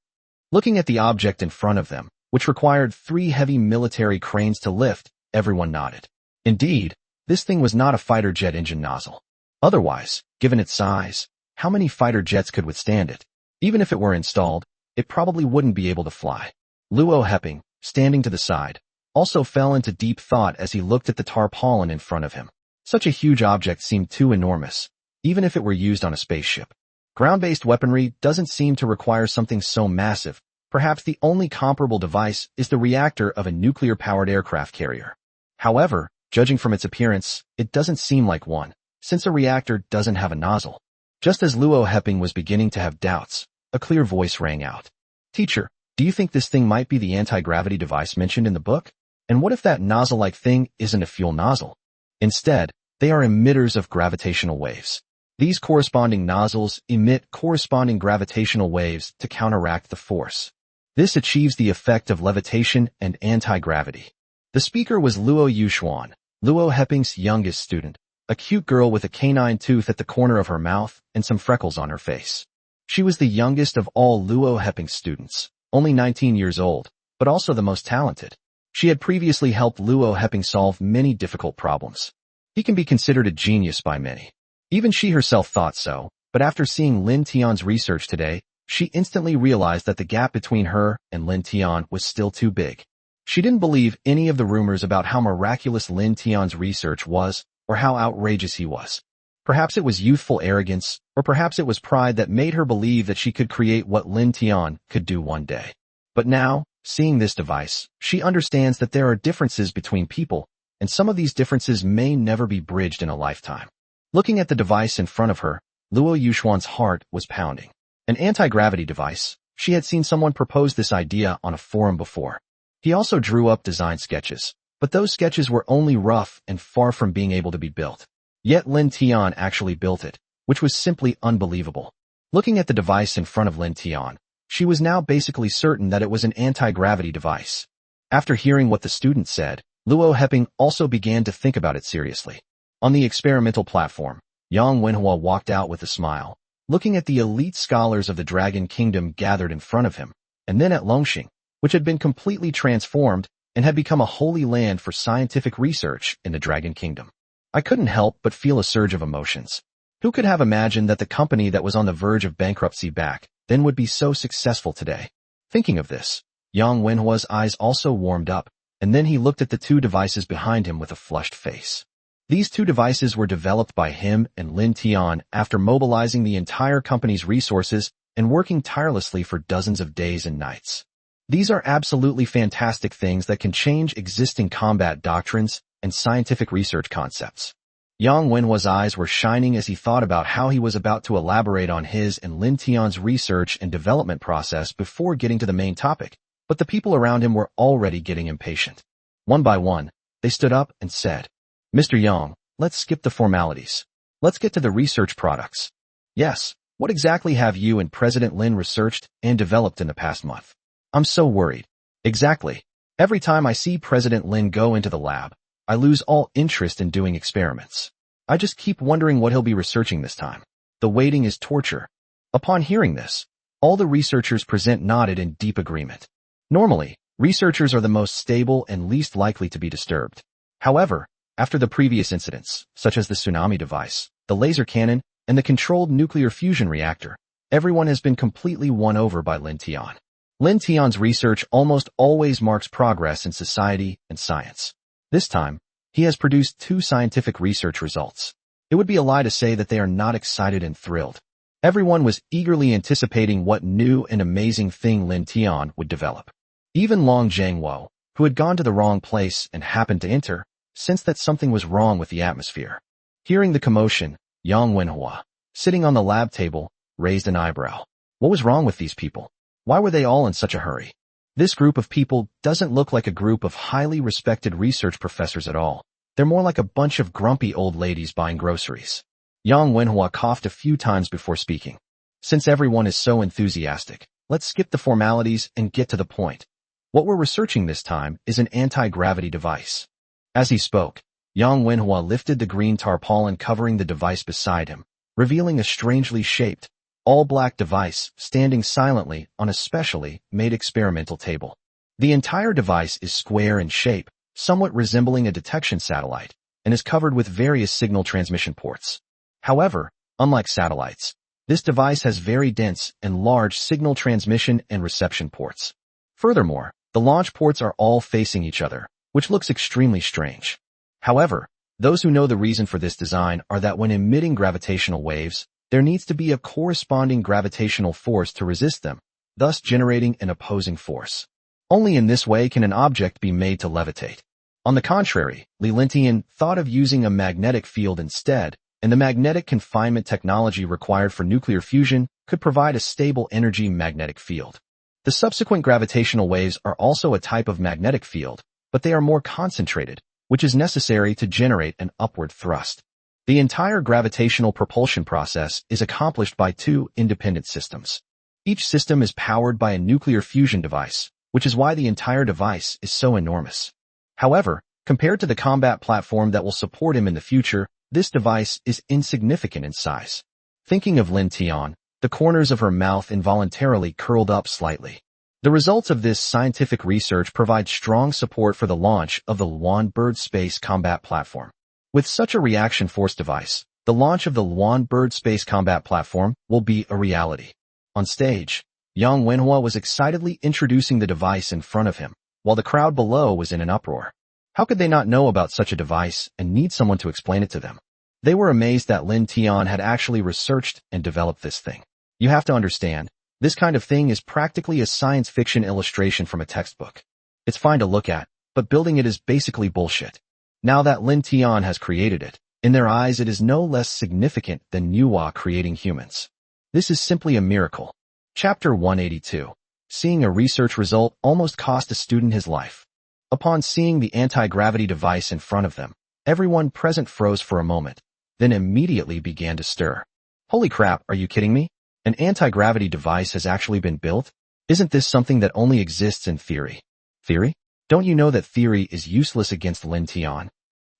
Looking at the object in front of them, which required 3 heavy military cranes to lift, everyone nodded. Indeed, this thing was not a fighter jet engine nozzle. Otherwise, given its size, how many fighter jets could withstand it? Even if it were installed, it probably wouldn't be able to fly. Luo Heping, standing to the side, also fell into deep thought as he looked at the tarpaulin in front of him. Such a huge object seemed too enormous, even if it were used on a spaceship. Ground-based weaponry doesn't seem to require something so massive. Perhaps the only comparable device is the reactor of a nuclear-powered aircraft carrier. However, judging from its appearance, it doesn't seem like one, since a reactor doesn't have a nozzle. Just as Luo Heping was beginning to have doubts, a clear voice rang out. "Teacher, do you think this thing might be the anti-gravity device mentioned in the book? And what if that nozzle-like thing isn't a fuel nozzle? Instead, they are emitters of gravitational waves. These corresponding nozzles emit corresponding gravitational waves to counteract the force. This achieves the effect of levitation and anti-gravity." The speaker was Luo Yuxuan, Luo Heping's youngest student, a cute girl with a canine tooth at the corner of her mouth and some freckles on her face. She was the youngest of all Luo Heping's students, only 19 years old, but also the most talented. She had previously helped Luo Heping solve many difficult problems. He can be considered a genius by many. Even she herself thought so, but after seeing Lin Tian's research today, she instantly realized that the gap between her and Lin Tian was still too big. She didn't believe any of the rumors about how miraculous Lin Tian's research was or how outrageous he was. Perhaps it was youthful arrogance, or perhaps it was pride that made her believe that she could create what Lin Tian could do one day. But now, seeing this device, she understands that there are differences between people, and some of these differences may never be bridged in a lifetime. Looking at the device in front of her, Luo Yuxuan's heart was pounding. An anti-gravity device. She had seen someone propose this idea on a forum before. He also drew up design sketches, but those sketches were only rough and far from being able to be built. Yet Lin Tian actually built it, which was simply unbelievable. Looking at the device in front of Lin Tian, she was now basically certain that it was an anti-gravity device. After hearing what the student said, Luo Heping also began to think about it seriously. On the experimental platform, Yang Wenhua walked out with a smile, looking at the elite scholars of the Dragon Kingdom gathered in front of him, and then at Longxing, which had been completely transformed and had become a holy land for scientific research in the Dragon Kingdom. I couldn't help but feel a surge of emotions. Who could have imagined that the company that was on the verge of bankruptcy back then would be so successful today? Thinking of this, Yang Wenhua's eyes also warmed up, and then he looked at the 2 devices behind him with a flushed face. These 2 devices were developed by him and Lin Tian after mobilizing the entire company's resources and working tirelessly for dozens of days and nights. These are absolutely fantastic things that can change existing combat doctrines and scientific research concepts. Yang Wenhua's eyes were shining as he thought about how he was about to elaborate on his and Lin Tian's research and development process before getting to the main topic, but the people around him were already getting impatient. One by one, they stood up and said, "Mr. Yang, let's skip the formalities. Let's get to the research products." "Yes, what exactly have you and President Lin researched and developed in the past month? I'm so worried." "Exactly. Every time I see President Lin go into the lab, I lose all interest in doing experiments. I just keep wondering what he'll be researching this time. The waiting is torture." Upon hearing this, all the researchers present nodded in deep agreement. Normally, researchers are the most stable and least likely to be disturbed. However, after the previous incidents, such as the tsunami device, the laser cannon, and the controlled nuclear fusion reactor, everyone has been completely won over by Lin Tian. Lin Tian's research almost always marks progress in society and science. This time, he has produced 2 scientific research results. It would be a lie to say that they are not excited and thrilled. Everyone was eagerly anticipating what new and amazing thing Lin Tian would develop. Even Long Zhangwo, who had gone to the wrong place and happened to enter, sensed that something was wrong with the atmosphere. Hearing the commotion, Yang Wenhua, sitting on the lab table, raised an eyebrow. What was wrong with these people? Why were they all in such a hurry? This group of people doesn't look like a group of highly respected research professors at all. They're more like a bunch of grumpy old ladies buying groceries. Yang Wenhua coughed a few times before speaking. Since everyone is so enthusiastic, let's skip the formalities and get to the point. What we're researching this time is an anti-gravity device. As he spoke, Yang Wenhua lifted the green tarpaulin covering the device beside him, revealing a strangely shaped, all-black device standing silently on a specially made experimental table. The entire device is square in shape, somewhat resembling a detection satellite, and is covered with various signal transmission ports. However, unlike satellites, this device has very dense and large signal transmission and reception ports. Furthermore, the launch ports are all facing each other, which looks extremely strange. However, those who know the reason for this design are that when emitting gravitational waves, there needs to be a corresponding gravitational force to resist them, thus generating an opposing force. Only in this way can an object be made to levitate. On the contrary, Li Lintian thought of using a magnetic field instead, and the magnetic confinement technology required for nuclear fusion could provide a stable energy magnetic field. The subsequent gravitational waves are also a type of magnetic field, but they are more concentrated, which is necessary to generate an upward thrust. The entire gravitational propulsion process is accomplished by two independent systems. Each system is powered by a nuclear fusion device, which is why the entire device is so enormous. However, compared to the combat platform that will support him in the future, this device is insignificant in size. Thinking of Lin Tian, the corners of her mouth involuntarily curled up slightly. The results of this scientific research provide strong support for the launch of the Luan Bird Space Combat Platform. With such a reaction force device, the launch of the Luan Bird Space Combat Platform will be a reality. On stage, Yang Wenhua was excitedly introducing the device in front of him, while the crowd below was in an uproar. How could they not know about such a device and need someone to explain it to them? They were amazed that Lin Tian had actually researched and developed this thing. You have to understand, this kind of thing is practically a science fiction illustration from a textbook. It's fine to look at, but building it is basically bullshit. Now that Lin Tian has created it, in their eyes it is no less significant than Nuwa creating humans. This is simply a miracle. Chapter 182. Seeing a research result almost cost a student his life. Upon seeing the anti-gravity device in front of them, everyone present froze for a moment, then immediately began to stir. Holy crap, are you kidding me? An anti-gravity device has actually been built? Isn't this something that only exists in theory? Theory? Don't you know that theory is useless against Lin Tian?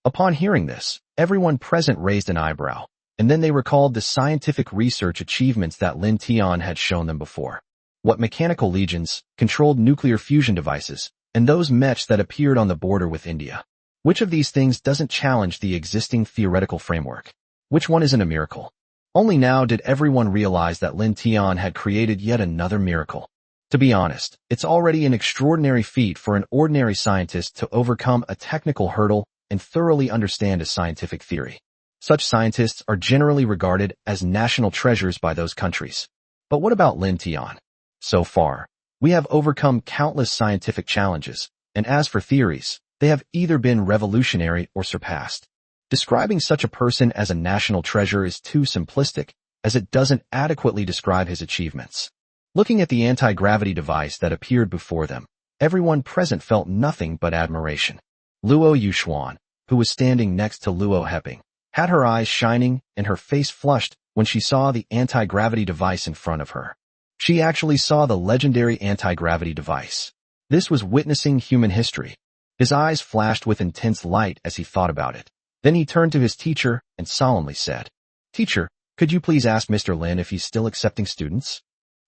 Upon hearing this, everyone present raised an eyebrow, and then they recalled the scientific research achievements that Lin Tian had shown them before. What mechanical legions, controlled nuclear fusion devices, and those mechs that appeared on the border with India. Which of these things doesn't challenge the existing theoretical framework? Which one isn't a miracle? Only now did everyone realize that Lin Tian had created yet another miracle. To be honest, it's already an extraordinary feat for an ordinary scientist to overcome a technical hurdle and thoroughly understand a scientific theory. Such scientists are generally regarded as national treasures by those countries. But what about Lin Tian? So far, we have overcome countless scientific challenges, and as for theories, they have either been revolutionary or surpassed. Describing such a person as a national treasure is too simplistic, as it doesn't adequately describe his achievements. Looking at the anti-gravity device that appeared before them, everyone present felt nothing but admiration. Luo Yuxuan, who was standing next to Luo Heping, had her eyes shining and her face flushed when she saw the anti-gravity device in front of her. She actually saw the legendary anti-gravity device. This was witnessing human history. His eyes flashed with intense light as he thought about it. Then he turned to his teacher and solemnly said, "Teacher, could you please ask Mr. Lin if he's still accepting students?"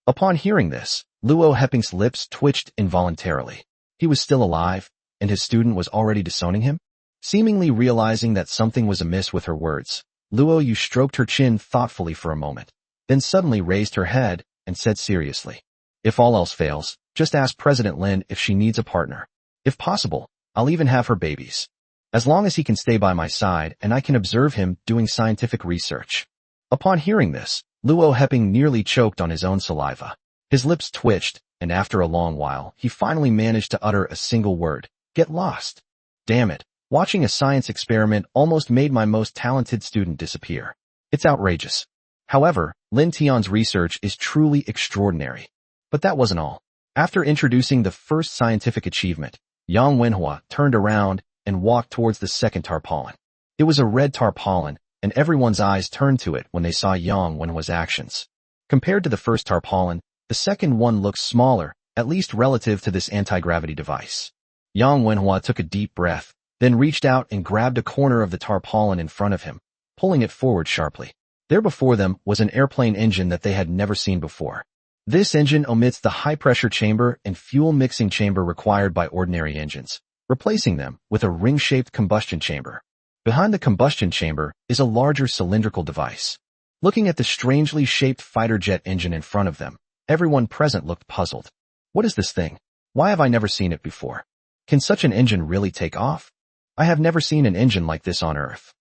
Upon hearing this, Luo Heping's lips twitched involuntarily. He was still alive, and his student was already disowning him? Seemingly realizing that something was amiss with her words, Luo Yu stroked her chin thoughtfully for a moment, then suddenly raised her head and said seriously, "If all else fails, just ask President Lin if she needs a partner. If possible, I'll even have her babies. As long as he can stay by my side and I can observe him doing scientific research." Upon hearing this, Luo Heping nearly choked on his own saliva. His lips twitched, and after a long while, he finally managed to utter a single word, "Get lost." Damn it, watching a science experiment almost made my most talented student disappear. It's outrageous. However, Lin Tian's research is truly extraordinary. But that wasn't all. After introducing the first scientific achievement, Yang Wenhua turned around and walked towards the second tarpaulin. It was a red tarpaulin, and everyone's eyes turned to it when they saw Yang Wenhua's actions. Compared to the first tarpaulin, the second one looked smaller, at least relative to this anti-gravity device. Yang Wenhua took a deep breath, then reached out and grabbed a corner of the tarpaulin in front of him, pulling it forward sharply. There before them was an airplane engine that they had never seen before. This engine omits the high-pressure chamber and fuel mixing chamber required by ordinary engines, replacing them with a ring-shaped combustion chamber. Behind the combustion chamber is a larger cylindrical device. Looking at the strangely shaped fighter jet engine in front of them, everyone present looked puzzled. What is this thing? Why have I never seen it before? Can such an engine really take off? I have never seen an engine like this on Earth.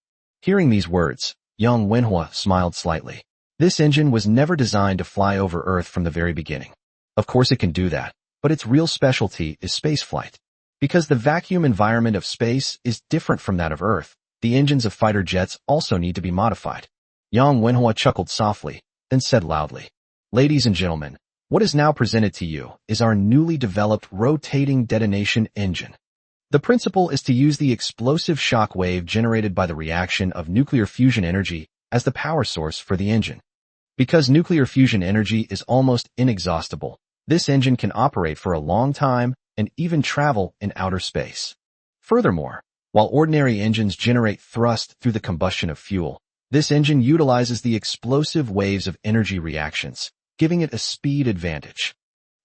Hearing these words, Yang Wenhua smiled slightly. This engine was never designed to fly over Earth from the very beginning. Of course it can do that, but its real specialty is spaceflight. Because the vacuum environment of space is different from that of Earth, the engines of fighter jets also need to be modified. Yang Wenhua chuckled softly, then said loudly, "Ladies and gentlemen, what is now presented to you is our newly developed rotating detonation engine. The principle is to use the explosive shock wave generated by the reaction of nuclear fusion energy as the power source for the engine. Because nuclear fusion energy is almost inexhaustible, this engine can operate for a long time and even travel in outer space. Furthermore, while ordinary engines generate thrust through the combustion of fuel, this engine utilizes the explosive waves of energy reactions, giving it a speed advantage.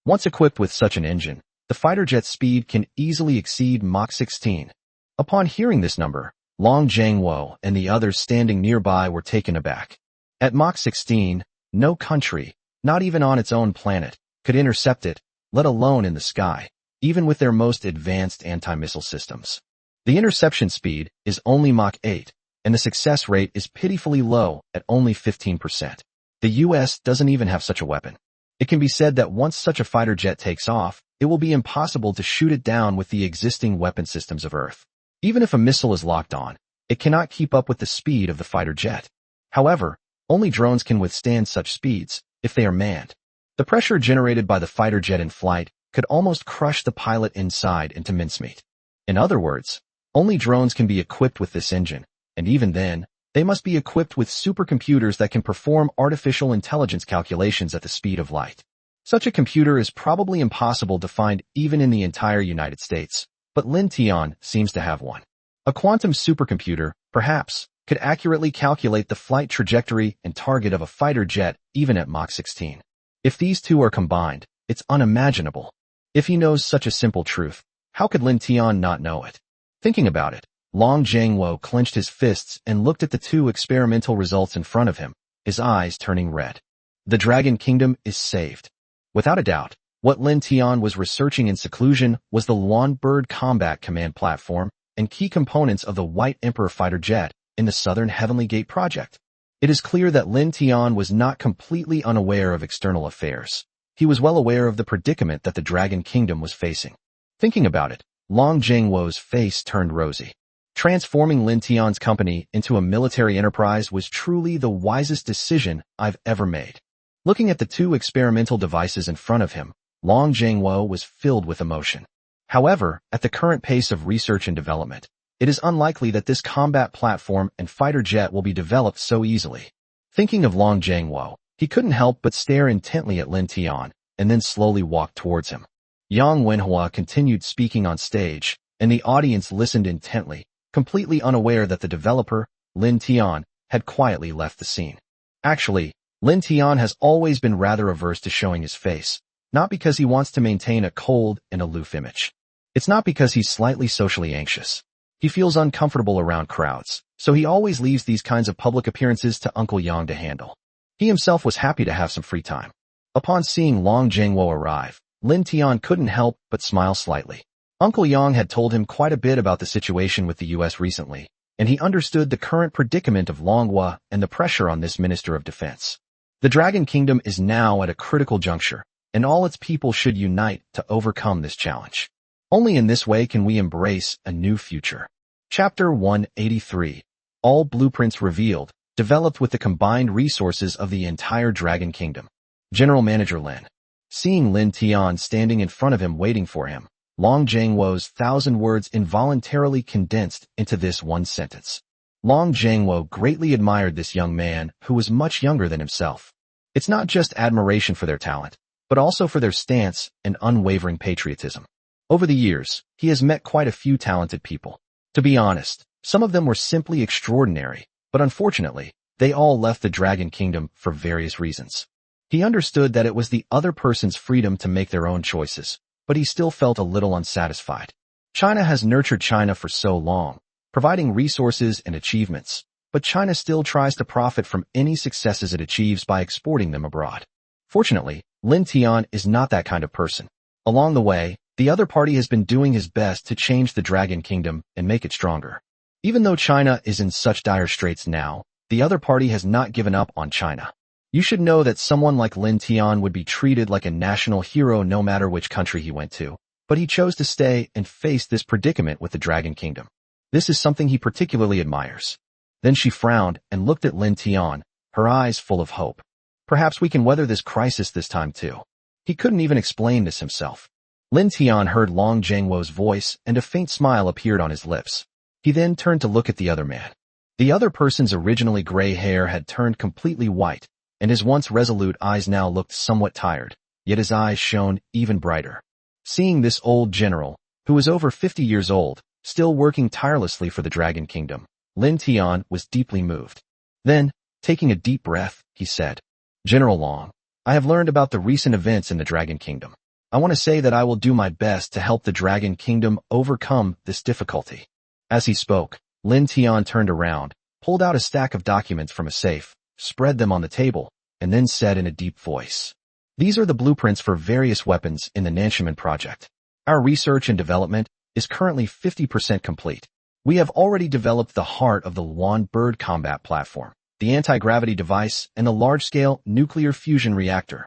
Once equipped with such an engine, the fighter jet's speed can easily exceed Mach 16. Upon hearing this number, Long Zhangwo and the others standing nearby were taken aback. At Mach 16, no country, not even on its own planet, could intercept it, let alone in the sky, even with their most advanced anti-missile systems. The interception speed is only Mach 8, and the success rate is pitifully low at only 15%. The US doesn't even have such a weapon. It can be said that once such a fighter jet takes off, it will be impossible to shoot it down with the existing weapon systems of Earth. Even if a missile is locked on, it cannot keep up with the speed of the fighter jet. However, only drones can withstand such speeds, if they are manned. The pressure generated by the fighter jet in flight could almost crush the pilot inside into mincemeat. In other words, only drones can be equipped with this engine, and even then, they must be equipped with supercomputers that can perform artificial intelligence calculations at the speed of light. Such a computer is probably impossible to find even in the entire United States, but Lin Tian seems to have one. A quantum supercomputer, perhaps, could accurately calculate the flight trajectory and target of a fighter jet even at Mach 16. If these two are combined, it's unimaginable. If he knows such a simple truth, how could Lin Tian not know it? Thinking about it, Long Zhangwo clenched his fists and looked at the two experimental results in front of him, his eyes turning red. The Dragon Kingdom is saved. Without a doubt, what Lin Tian was researching in seclusion was the Luan Bird Combat Command Platform and key components of the White Emperor fighter jet in the Southern Heavenly Gate project. It is clear that Lin Tian was not completely unaware of external affairs. He was well aware of the predicament that the Dragon Kingdom was facing. Thinking about it, Long Zhangwo's face turned rosy. Transforming Lin Tian's company into a military enterprise was truly the wisest decision I've ever made. Looking at the two experimental devices in front of him, Long Zhangwo was filled with emotion. However, at the current pace of research and development, it is unlikely that this combat platform and fighter jet will be developed so easily. Thinking of Long Zhangwo, he couldn't help but stare intently at Lin Tian, and then slowly walk towards him. Yang Wenhua continued speaking on stage, and the audience listened intently, completely unaware that the developer, Lin Tian, had quietly left the scene. Actually, Lin Tian has always been rather averse to showing his face, not because he wants to maintain a cold and aloof image. It's not because he's slightly socially anxious. He feels uncomfortable around crowds, so he always leaves these kinds of public appearances to Uncle Yang to handle. He himself was happy to have some free time. Upon seeing Long Zhangwo arrive, Lin Tian couldn't help but smile slightly. Uncle Yang had told him quite a bit about the situation with the US recently, and he understood the current predicament of Longhua and the pressure on this Minister of Defense. The Dragon Kingdom is now at a critical juncture, and all its people should unite to overcome this challenge. Only in this way can we embrace a new future. Chapter 183. All blueprints revealed, developed with the combined resources of the entire Dragon Kingdom. General Manager Lin. Seeing Lin Tian standing in front of him waiting for him, Long Zhangwo's 1,000 words involuntarily condensed into this one sentence. Long Zhangwo greatly admired this young man who was much younger than himself. It's not just admiration for their talent, but also for their stance and unwavering patriotism. Over the years, he has met quite a few talented people. To be honest, some of them were simply extraordinary, but unfortunately, they all left the Dragon Kingdom for various reasons. He understood that it was the other person's freedom to make their own choices, but he still felt a little unsatisfied. China has nurtured China for so long, providing resources and achievements, but China still tries to profit from any successes it achieves by exporting them abroad. Fortunately, Lin Tian is not that kind of person. Along the way, the other party has been doing his best to change the Dragon Kingdom and make it stronger. Even though China is in such dire straits now, the other party has not given up on China. You should know that someone like Lin Tian would be treated like a national hero no matter which country he went to, but he chose to stay and face this predicament with the Dragon Kingdom. This is something he particularly admires. Then she frowned and looked at Lin Tian, her eyes full of hope. Perhaps we can weather this crisis this time too. He couldn't even explain this himself. Lin Tian heard Long Zhengwo's voice and a faint smile appeared on his lips. He then turned to look at the other man. The other person's originally gray hair had turned completely white, and his once resolute eyes now looked somewhat tired, yet his eyes shone even brighter. Seeing this old general, who was over 50 years old, still working tirelessly for the Dragon Kingdom, Lin Tian was deeply moved. Then, taking a deep breath, he said, "General Long, I have learned about the recent events in the Dragon Kingdom. I want to say that I will do my best to help the Dragon Kingdom overcome this difficulty." As he spoke, Lin Tian turned around, pulled out a stack of documents from a safe, spread them on the table, and then said in a deep voice, "These are the blueprints for various weapons in the Nanshimen project. Our research and development is currently 50% complete. We have already developed the heart of the Luan bird combat platform, the anti-gravity device, and the large-scale nuclear fusion reactor.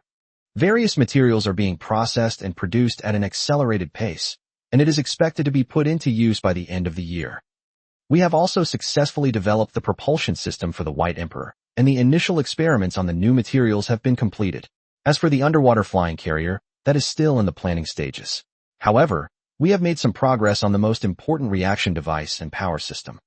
Various materials are being processed and produced at an accelerated pace, and it is expected to be put into use by the end of the year. We have also successfully developed the propulsion system for the White Emperor, and the initial experiments on the new materials have been completed. As for the underwater flying carrier, that is still in the planning stages. However, we have made some progress on the most important reaction device and power system.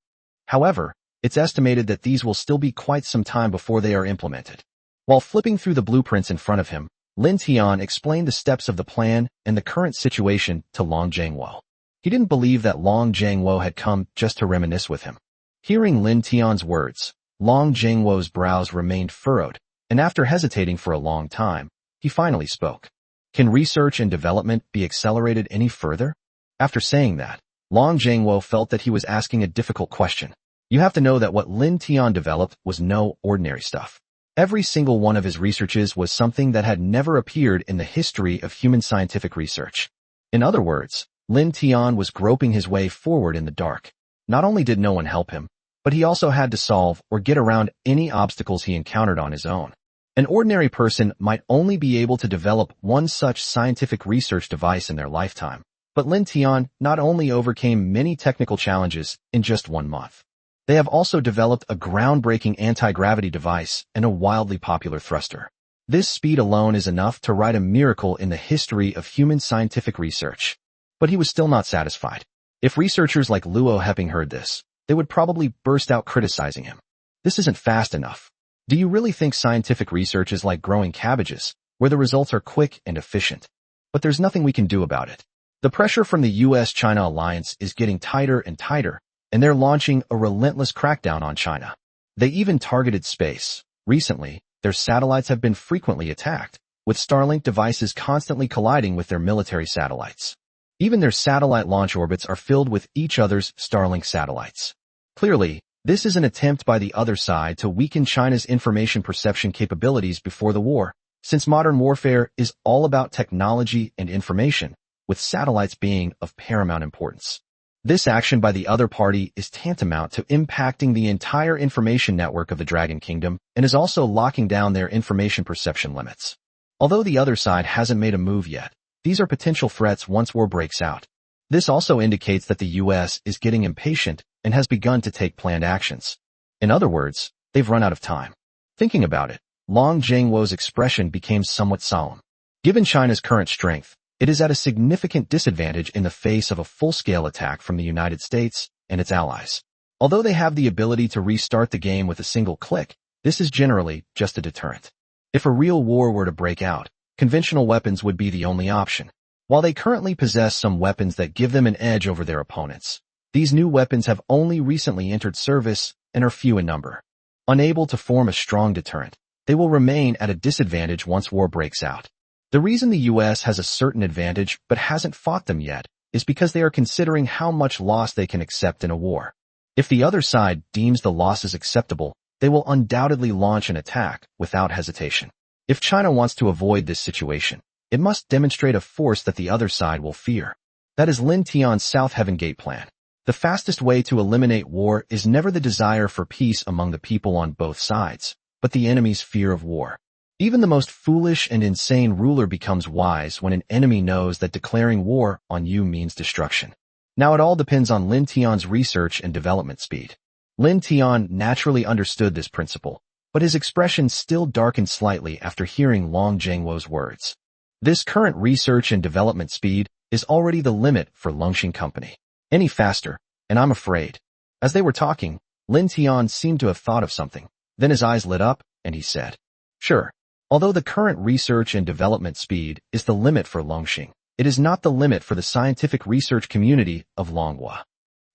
However, it's estimated that these will still be quite some time before they are implemented." While flipping through the blueprints in front of him, Lin Tian explained the steps of the plan and the current situation to Long Zhengwo. He didn't believe that Long Zhengwo had come just to reminisce with him. Hearing Lin Tian's words, Long Zhengwo's brows remained furrowed, and after hesitating for a long time, he finally spoke. "Can research and development be accelerated any further?" After saying that, Long Zhengwo felt that he was asking a difficult question. You have to know that what Lin Tian developed was no ordinary stuff. Every single one of his researches was something that had never appeared in the history of human scientific research. In other words, Lin Tian was groping his way forward in the dark. Not only did no one help him, but he also had to solve or get around any obstacles he encountered on his own. An ordinary person might only be able to develop one such scientific research device in their lifetime, but Lin Tian not only overcame many technical challenges in just 1 month. They have also developed a groundbreaking anti-gravity device and a wildly popular thruster. This speed alone is enough to write a miracle in the history of human scientific research. But he was still not satisfied. If researchers like Luo Heping heard this, they would probably burst out criticizing him. This isn't fast enough. Do you really think scientific research is like growing cabbages, where the results are quick and efficient? But there's nothing we can do about it. The pressure from the US-China alliance is getting tighter and tighter, and they're launching a relentless crackdown on China. They even targeted space. Recently, their satellites have been frequently attacked, with Starlink devices constantly colliding with their military satellites. Even their satellite launch orbits are filled with each other's Starlink satellites. Clearly, this is an attempt by the other side to weaken China's information perception capabilities before the war, since modern warfare is all about technology and information, with satellites being of paramount importance. This action by the other party is tantamount to impacting the entire information network of the Dragon Kingdom and is also locking down their information perception limits. Although the other side hasn't made a move yet, these are potential threats once war breaks out. This also indicates that the US is getting impatient and has begun to take planned actions. In other words, they've run out of time. Thinking about it, Long Zhengwo's expression became somewhat solemn. Given China's current strength, it is at a significant disadvantage in the face of a full-scale attack from the United States and its allies. Although they have the ability to restart the game with a single click, this is generally just a deterrent. If a real war were to break out, conventional weapons would be the only option. While they currently possess some weapons that give them an edge over their opponents, These new weapons have only recently entered service and are few in number. Unable to form a strong deterrent, they will remain at a disadvantage once war breaks out. The reason the US has a certain advantage but hasn't fought them yet is because they are considering how much loss they can accept in a war. If the other side deems the losses acceptable, they will undoubtedly launch an attack without hesitation. If China wants to avoid this situation, it must demonstrate a force that the other side will fear. That is Lin Tian's South Heaven Gate plan. The fastest way to eliminate war is never the desire for peace among the people on both sides, but the enemy's fear of war. Even the most foolish and insane ruler becomes wise when an enemy knows that declaring war on you means destruction. Now it all depends on Lin Tian's research and development speed. Lin Tian naturally understood this principle, but his expression still darkened slightly after hearing Long Zhengwo's words. This current research and development speed is already the limit for Longxing Company. Any faster, and I'm afraid. As they were talking, Lin Tian seemed to have thought of something. Then his eyes lit up, and he said, "Sure. Although the current research and development speed is the limit for Longxing, it is not the limit for the scientific research community of Longhua."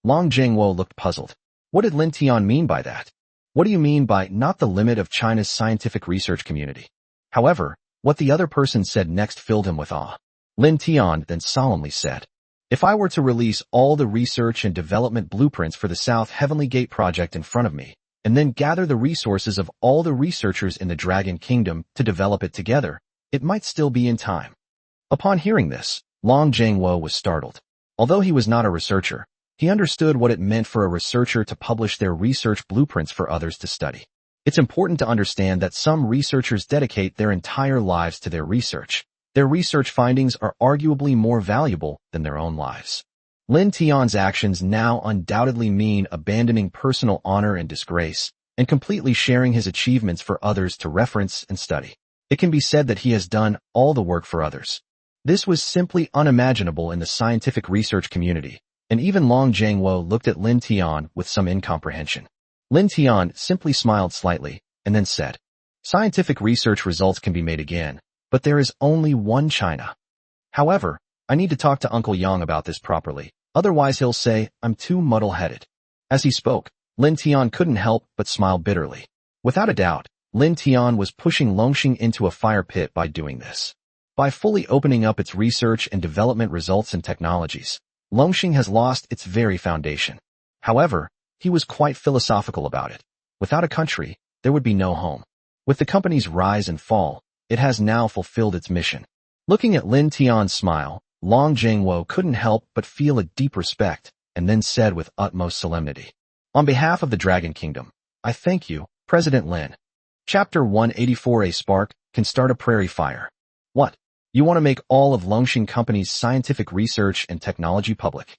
Long Zhengwo looked puzzled. What did Lin Tian mean by that? What do you mean by not the limit of China's scientific research community? However, what the other person said next filled him with awe. Lin Tian then solemnly said, "If I were to release all the research and development blueprints for the South Heavenly Gate project in front of me, and then gather the resources of all the researchers in the Dragon Kingdom to develop it together, it might still be in time." Upon hearing this, Long Zhengwo was startled. Although he was not a researcher, he understood what it meant for a researcher to publish their research blueprints for others to study. It's important to understand that some researchers dedicate their entire lives to their research. Their research findings are arguably more valuable than their own lives. Lin Tian's actions now undoubtedly mean abandoning personal honor and disgrace, and completely sharing his achievements for others to reference and study. It can be said that he has done all the work for others. This was simply unimaginable in the scientific research community, and even Long Zhengwo looked at Lin Tian with some incomprehension. Lin Tian simply smiled slightly, and then said, "Scientific research results can be made again, but there is only one China. However, I need to talk to Uncle Yang about this properly, otherwise he'll say I'm too muddle-headed." As he spoke, Lin Tian couldn't help but smile bitterly. Without a doubt, Lin Tian was pushing Longxing into a fire pit by doing this. By fully opening up its research and development results and technologies, Longxing has lost its very foundation. However, he was quite philosophical about it. Without a country, there would be no home. With the company's rise and fall, it has now fulfilled its mission. Looking at Lin Tian's smile, Long Zhengwo couldn't help but feel a deep respect, and then said with utmost solemnity, "On behalf of the Dragon Kingdom, I thank you, President Lin." Chapter 184. A spark can start a prairie fire. What? You want to make all of Longxing Company's scientific research and technology public?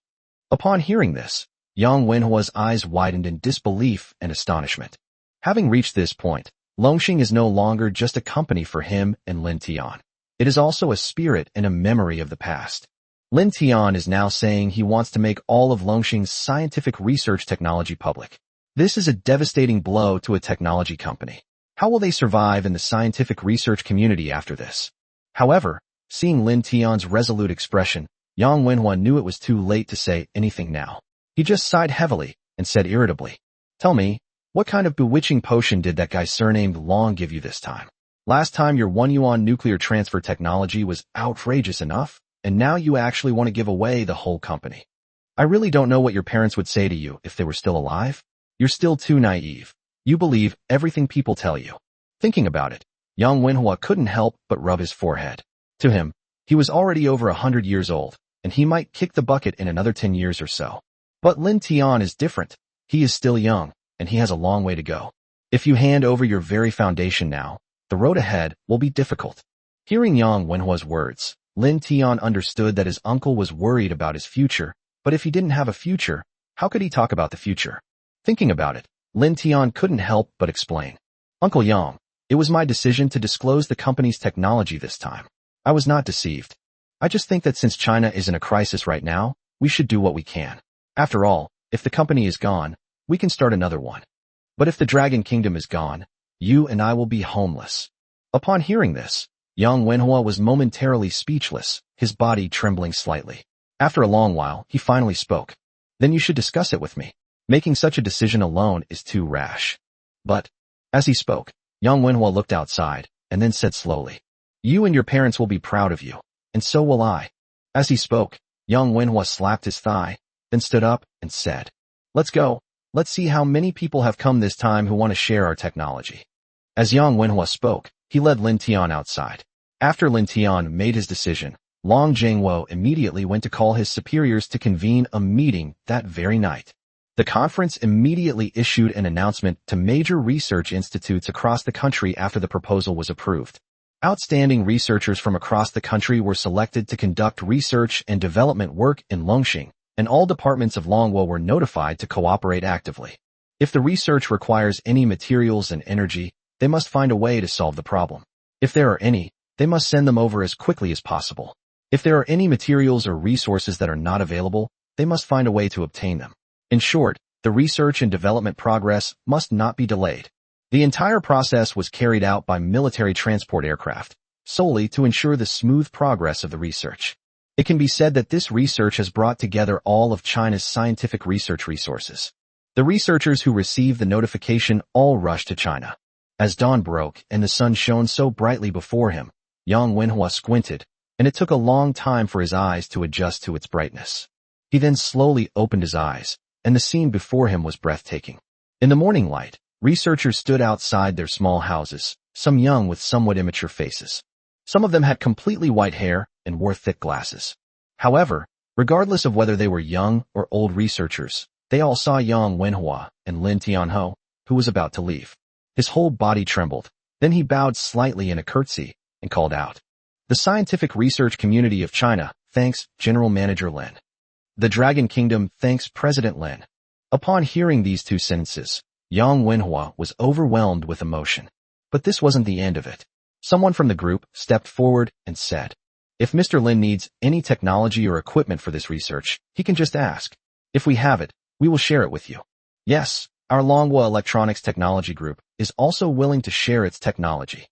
Upon hearing this, Yang Wenhua's eyes widened in disbelief and astonishment. Having reached this point, Longxing is no longer just a company for him and Lin Tian. It is also a spirit and a memory of the past. Lin Tian is now saying he wants to make all of Longxing's scientific research technology public. This is a devastating blow to a technology company. How will they survive in the scientific research community after this? However, seeing Lin Tian's resolute expression, Yang Wenhua knew it was too late to say anything now. He just sighed heavily and said irritably, "Tell me, what kind of bewitching potion did that guy surnamed Long give you this time? Last time your 1 yuan nuclear transfer technology was outrageous enough, and now you actually want to give away the whole company. I really don't know what your parents would say to you if they were still alive. You're still too naive. You believe everything people tell you." Thinking about it, Yang Wenhua couldn't help but rub his forehead. To him, he was already over 100 years old, and he might kick the bucket in another 10 years or so. But Lin Tian is different. He is still young, and he has a long way to go. If you hand over your very foundation now, the road ahead will be difficult. Hearing Yang Wenhua's words, Lin Tian understood that his uncle was worried about his future, but if he didn't have a future, how could he talk about the future? Thinking about it, Lin Tian couldn't help but explain. "Uncle Yang, it was my decision to disclose the company's technology this time. I was not deceived. I just think that since China is in a crisis right now, we should do what we can. After all, if the company is gone, we can start another one. But if the Dragon Kingdom is gone, you and I will be homeless." Upon hearing this, Yang Wenhua was momentarily speechless, his body trembling slightly. After a long while, he finally spoke. then you should discuss it with me. Making such a decision alone is too rash. But, as he spoke, Yang Wenhua looked outside, and then said slowly, "You and your parents will be proud of you, and so will I." As he spoke, Yang Wenhua slapped his thigh, then stood up and said, "Let's go. Let's see how many people have come this time who want to share our technology." As Yang Wenhua spoke, he led Lin Tian outside. After Lin Tian made his decision, Long Jingwo immediately went to call his superiors to convene a meeting that very night. The conference immediately issued an announcement to major research institutes across the country after the proposal was approved. Outstanding researchers from across the country were selected to conduct research and development work in Longxing, and all departments of Longwo were notified to cooperate actively. If the research requires any materials and energy, they must find a way to solve the problem. If there are any, they must send them over as quickly as possible. If there are any materials or resources that are not available, they must find a way to obtain them. In short, the research and development progress must not be delayed. The entire process was carried out by military transport aircraft, solely to ensure the smooth progress of the research. It can be said that this research has brought together all of China's scientific research resources. The researchers who received the notification all rushed to China. As dawn broke and the sun shone so brightly before him, Yang Wenhua squinted, and it took a long time for his eyes to adjust to its brightness. He then slowly opened his eyes, and the scene before him was breathtaking. In the morning light, researchers stood outside their small houses, some young with somewhat immature faces. Some of them had completely white hair and wore thick glasses. However, regardless of whether they were young or old researchers, they all saw Yang Wenhua and Lin Tianho, who was about to leave. His whole body trembled. Then he bowed slightly in a curtsy and called out, "The scientific research community of China thanks General Manager Lin. The Dragon Kingdom thanks President Lin." Upon hearing these two sentences, Yang Wenhua was overwhelmed with emotion. But this wasn't the end of it. Someone from the group stepped forward and said, "If Mr. Lin needs any technology or equipment for this research, he can just ask. If we have it, we will share it with you." Yes, our Longhua Electronics Technology Group is also willing to share its technology.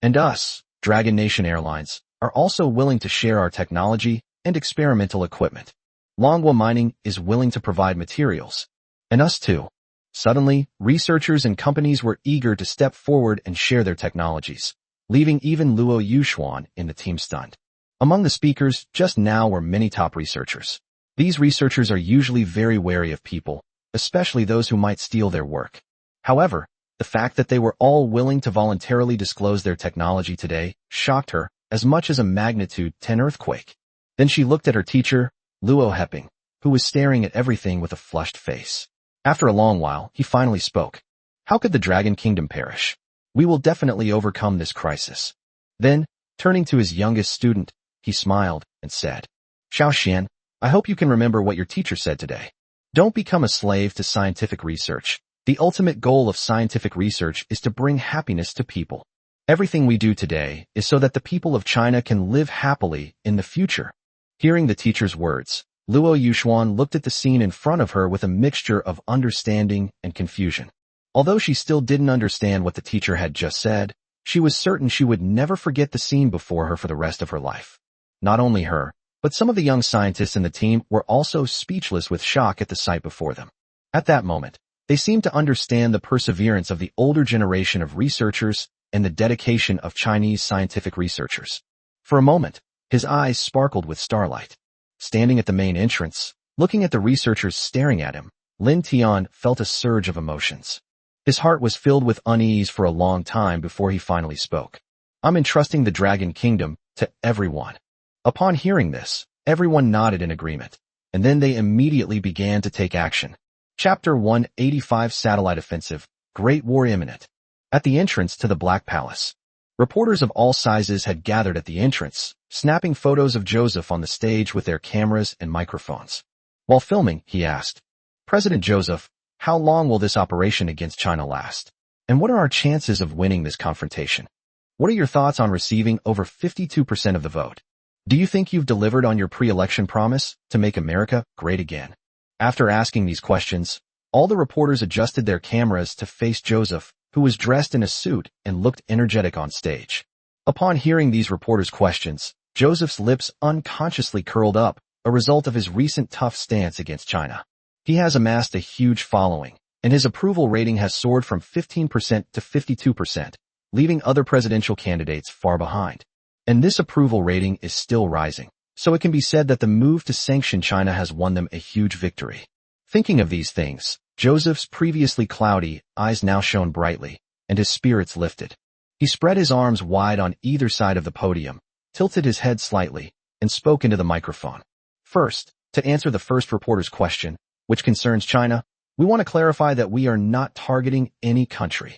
And us, Dragon Nation Airlines, are also willing to share our technology and experimental equipment. Longhua Mining is willing to provide materials. And us too. Suddenly, researchers and companies were eager to step forward and share their technologies, leaving even Luo Yushuan in the team stunned. Among the speakers just now were many top researchers. These researchers are usually very wary of people, especially those who might steal their work. However, the fact that they were all willing to voluntarily disclose their technology today shocked her as much as a magnitude 10 earthquake. Then she looked at her teacher, Luo Heping, who was staring at everything with a flushed face. After a long while, he finally spoke. "How could the Dragon Kingdom perish? We will definitely overcome this crisis." Then, turning to his youngest student, he smiled and said, "Xiao Xian, I hope you can remember what your teacher said today. Don't become a slave to scientific research. The ultimate goal of scientific research is to bring happiness to people. Everything we do today is so that the people of China can live happily in the future." Hearing the teacher's words, Luo Yushuan looked at the scene in front of her with a mixture of understanding and confusion. Although she still didn't understand what the teacher had just said, she was certain she would never forget the scene before her for the rest of her life. Not only her, but some of the young scientists in the team were also speechless with shock at the sight before them. At that moment, they seemed to understand the perseverance of the older generation of researchers and the dedication of Chinese scientific researchers. For a moment, his eyes sparkled with starlight. Standing at the main entrance, looking at the researchers staring at him, Lin Tian felt a surge of emotions. His heart was filled with unease for a long time before he finally spoke. "I'm entrusting the Dragon Kingdom to everyone." Upon hearing this, everyone nodded in agreement, and then they immediately began to take action. Chapter 185 Satellite Offensive, Great War Imminent. At the entrance to the Black Palace, reporters of all sizes had gathered at the entrance, snapping photos of Joseph on the stage with their cameras and microphones. While filming, he asked, "President Joseph, how long will this operation against China last? And what are our chances of winning this confrontation? What are your thoughts on receiving over 52% of the vote? Do you think you've delivered on your pre-election promise to make America great again?" After asking these questions, all the reporters adjusted their cameras to face Joseph, who was dressed in a suit and looked energetic on stage. Upon hearing these reporters' questions, Joseph's lips unconsciously curled up, a result of his recent tough stance against China. He has amassed a huge following, and his approval rating has soared from 15% to 52%, leaving other presidential candidates far behind. And this approval rating is still rising, so it can be said that the move to sanction China has won them a huge victory. Thinking of these things, Joseph's previously cloudy eyes now shone brightly, and his spirits lifted. He spread his arms wide on either side of the podium, tilted his head slightly, and spoke into the microphone. First, to answer the first reporter's question, which concerns China, we want to clarify that we are not targeting any country.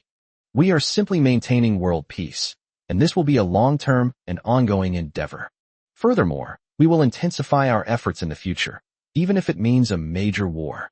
We are simply maintaining world peace, and this will be a long-term and ongoing endeavor. Furthermore, we will intensify our efforts in the future, even if it means a major war.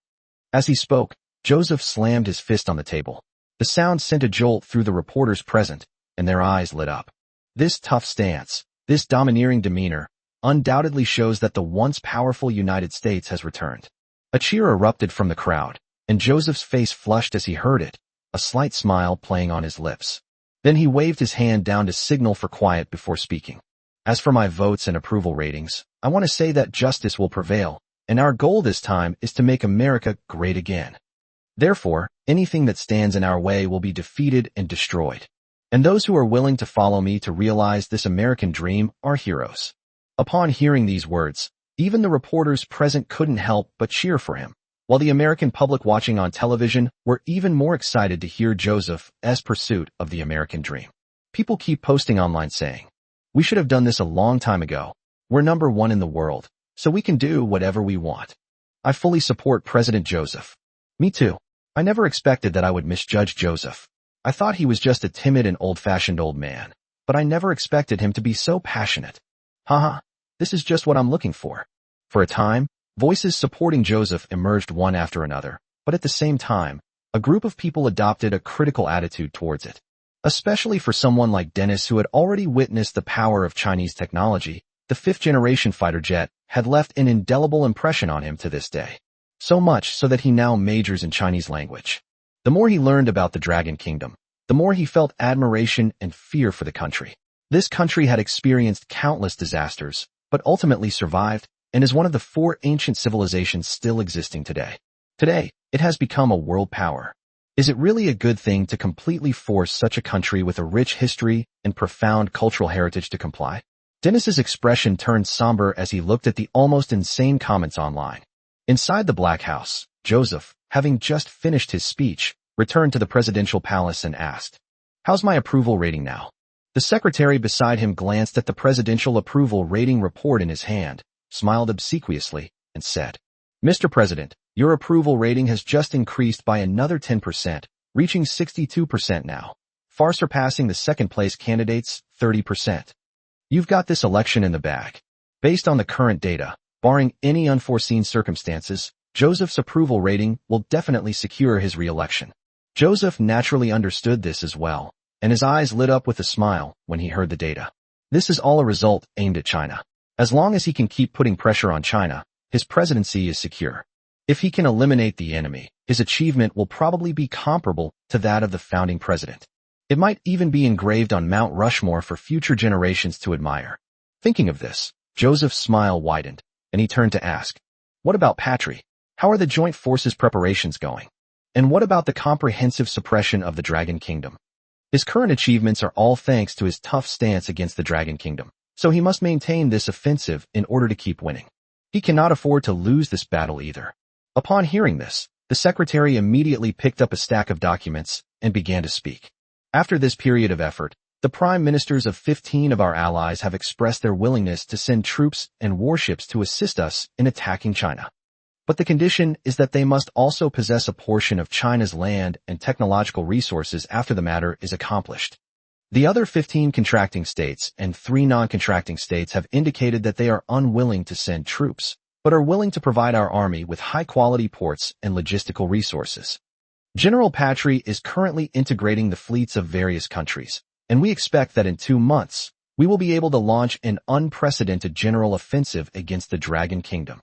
As he spoke, Joseph slammed his fist on the table. The sound sent a jolt through the reporters present, and their eyes lit up. This tough stance, this domineering demeanor, undoubtedly shows that the once powerful United States has returned. A cheer erupted from the crowd, and Joseph's face flushed as he heard it, a slight smile playing on his lips. Then he waved his hand down to signal for quiet before speaking. As for my votes and approval ratings, I want to say that justice will prevail, and our goal this time is to make America great again. Therefore, anything that stands in our way will be defeated and destroyed. And those who are willing to follow me to realize this American dream are heroes. Upon hearing these words, even the reporters present couldn't help but cheer for him, while the American public watching on television were even more excited to hear Joseph's pursuit of the American dream. People keep posting online saying, "We should have done this a long time ago. We're number one in the world, so we can do whatever we want." I fully support President Joseph. Me too. I never expected that I would misjudge Joseph. I thought he was just a timid and old-fashioned old man, but I never expected him to be so passionate. Haha, this is just what I'm looking for. For a time, voices supporting Joseph emerged one after another, but at the same time, a group of people adopted a critical attitude towards it. Especially for someone like Dennis who had already witnessed the power of Chinese technology, the fifth-generation fighter jet had left an indelible impression on him to this day. So much so that he now majors in Chinese language. The more he learned about the Dragon Kingdom, the more he felt admiration and fear for the country. This country had experienced countless disasters, but ultimately survived, and is one of the 4 ancient civilizations still existing today. Today, it has become a world power. Is it really a good thing to completely force such a country with a rich history and profound cultural heritage to comply? Dennis's expression turned somber as he looked at the almost insane comments online. Inside the Black House, Joseph, having just finished his speech, returned to the presidential palace and asked, "How's my approval rating now?" The secretary beside him glanced at the presidential approval rating report in his hand, smiled obsequiously, and said, "Mr. President, your approval rating has just increased by another 10%, reaching 62% now, far surpassing the second-place candidate's 30%. You've got this election in the bag." Based on the current data, barring any unforeseen circumstances, Joseph's approval rating will definitely secure his re-election. Joseph naturally understood this as well, and his eyes lit up with a smile when he heard the data. This is all a result aimed at China. As long as he can keep putting pressure on China, his presidency is secure. If he can eliminate the enemy, his achievement will probably be comparable to that of the founding president. It might even be engraved on Mount Rushmore for future generations to admire. Thinking of this, Joseph's smile widened, and he turned to ask, "What about Patry? How are the joint forces preparations going? And what about the comprehensive suppression of the Dragon Kingdom?" His current achievements are all thanks to his tough stance against the Dragon Kingdom, so he must maintain this offensive in order to keep winning. He cannot afford to lose this battle either. Upon hearing this, the secretary immediately picked up a stack of documents and began to speak. After this period of effort, the prime ministers of 15 of our allies have expressed their willingness to send troops and warships to assist us in attacking China. But the condition is that they must also possess a portion of China's land and technological resources after the matter is accomplished. The other 15 contracting states and 3 non-contracting states have indicated that they are unwilling to send troops, but are willing to provide our army with high-quality ports and logistical resources. General Patry is currently integrating the fleets of various countries, and we expect that in 2 months, we will be able to launch an unprecedented general offensive against the Dragon Kingdom.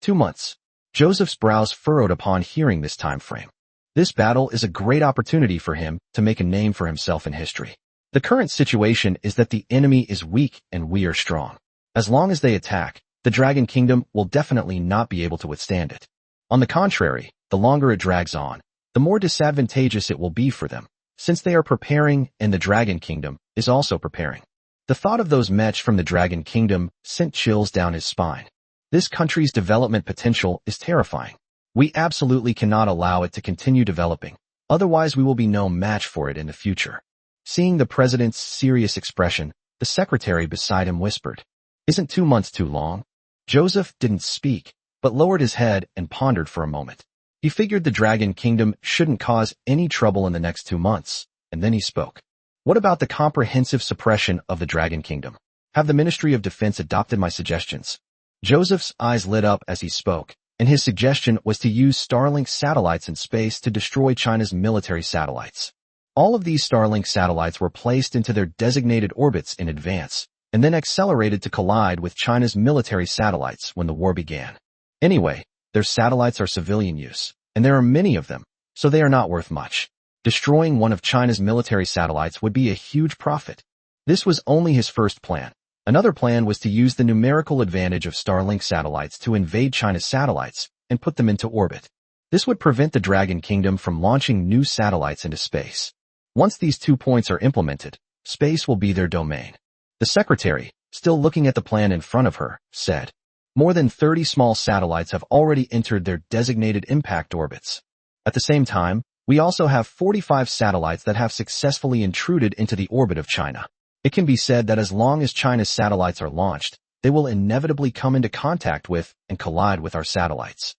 2 months. Joseph's brows furrowed upon hearing this time frame. This battle is a great opportunity for him to make a name for himself in history. The current situation is that the enemy is weak and we are strong. As long as they attack, the Dragon Kingdom will definitely not be able to withstand it. On the contrary, the longer it drags on, the more disadvantageous it will be for them, since they are preparing and the Dragon Kingdom is also preparing. The thought of those mech from the Dragon Kingdom sent chills down his spine. This country's development potential is terrifying. We absolutely cannot allow it to continue developing, otherwise we will be no match for it in the future. Seeing the president's serious expression, the secretary beside him whispered, "Isn't 2 months too long?" Joseph didn't speak, but lowered his head and pondered for a moment. He figured the Dragon Kingdom shouldn't cause any trouble in the next 2 months, and then he spoke. "What about the comprehensive suppression of the Dragon Kingdom? Have the Ministry of Defense adopted my suggestions?" Joseph's eyes lit up as he spoke, and his suggestion was to use Starlink satellites in space to destroy China's military satellites. All of these Starlink satellites were placed into their designated orbits in advance, and then accelerated to collide with China's military satellites when the war began. Anyway, their satellites are civilian use, and there are many of them, so they are not worth much. Destroying one of China's military satellites would be a huge profit. This was only his first plan. Another plan was to use the numerical advantage of Starlink satellites to invade China's satellites and put them into orbit. This would prevent the Dragon Kingdom from launching new satellites into space. Once these 2 points are implemented, space will be their domain. The secretary, still looking at the plan in front of her, said, "More than 30 small satellites have already entered their designated impact orbits. At the same time, we also have 45 satellites that have successfully intruded into the orbit of China. It can be said that as long as China's satellites are launched, they will inevitably come into contact with and collide with our satellites."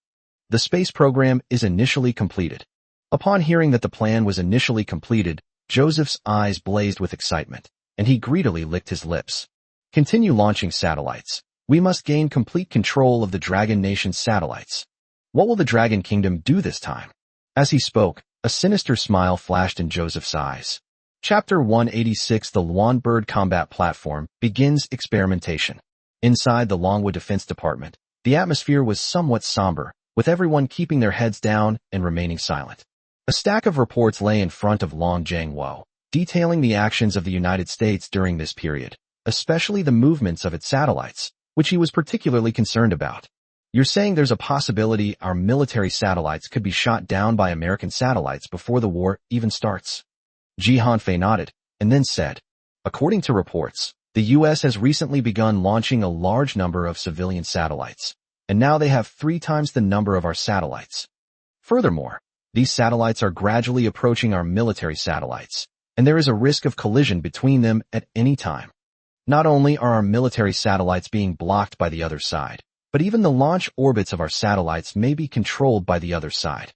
The space program is initially completed. Upon hearing that the plan was initially completed, Joseph's eyes blazed with excitement, and he greedily licked his lips. "Continue launching satellites. We must gain complete control of the Dragon Nation's satellites." What will the Dragon Kingdom do this time? As he spoke, a sinister smile flashed in Joseph's eyes. Chapter 186 The Luan Bird Combat Platform begins experimentation. Inside the Longwood Defense Department, the atmosphere was somewhat somber, with everyone keeping their heads down and remaining silent. A stack of reports lay in front of Long Jiangwo, detailing the actions of the United States during this period, especially the movements of its satellites, which he was particularly concerned about. "You're saying there's a possibility our military satellites could be shot down by American satellites before the war even starts?" Ji Hanfei nodded, and then said, "According to reports, the U.S. has recently begun launching a large number of civilian satellites, and now they have 3 times the number of our satellites. Furthermore, these satellites are gradually approaching our military satellites, and there is a risk of collision between them at any time. Not only are our military satellites being blocked by the other side, but even the launch orbits of our satellites may be controlled by the other side.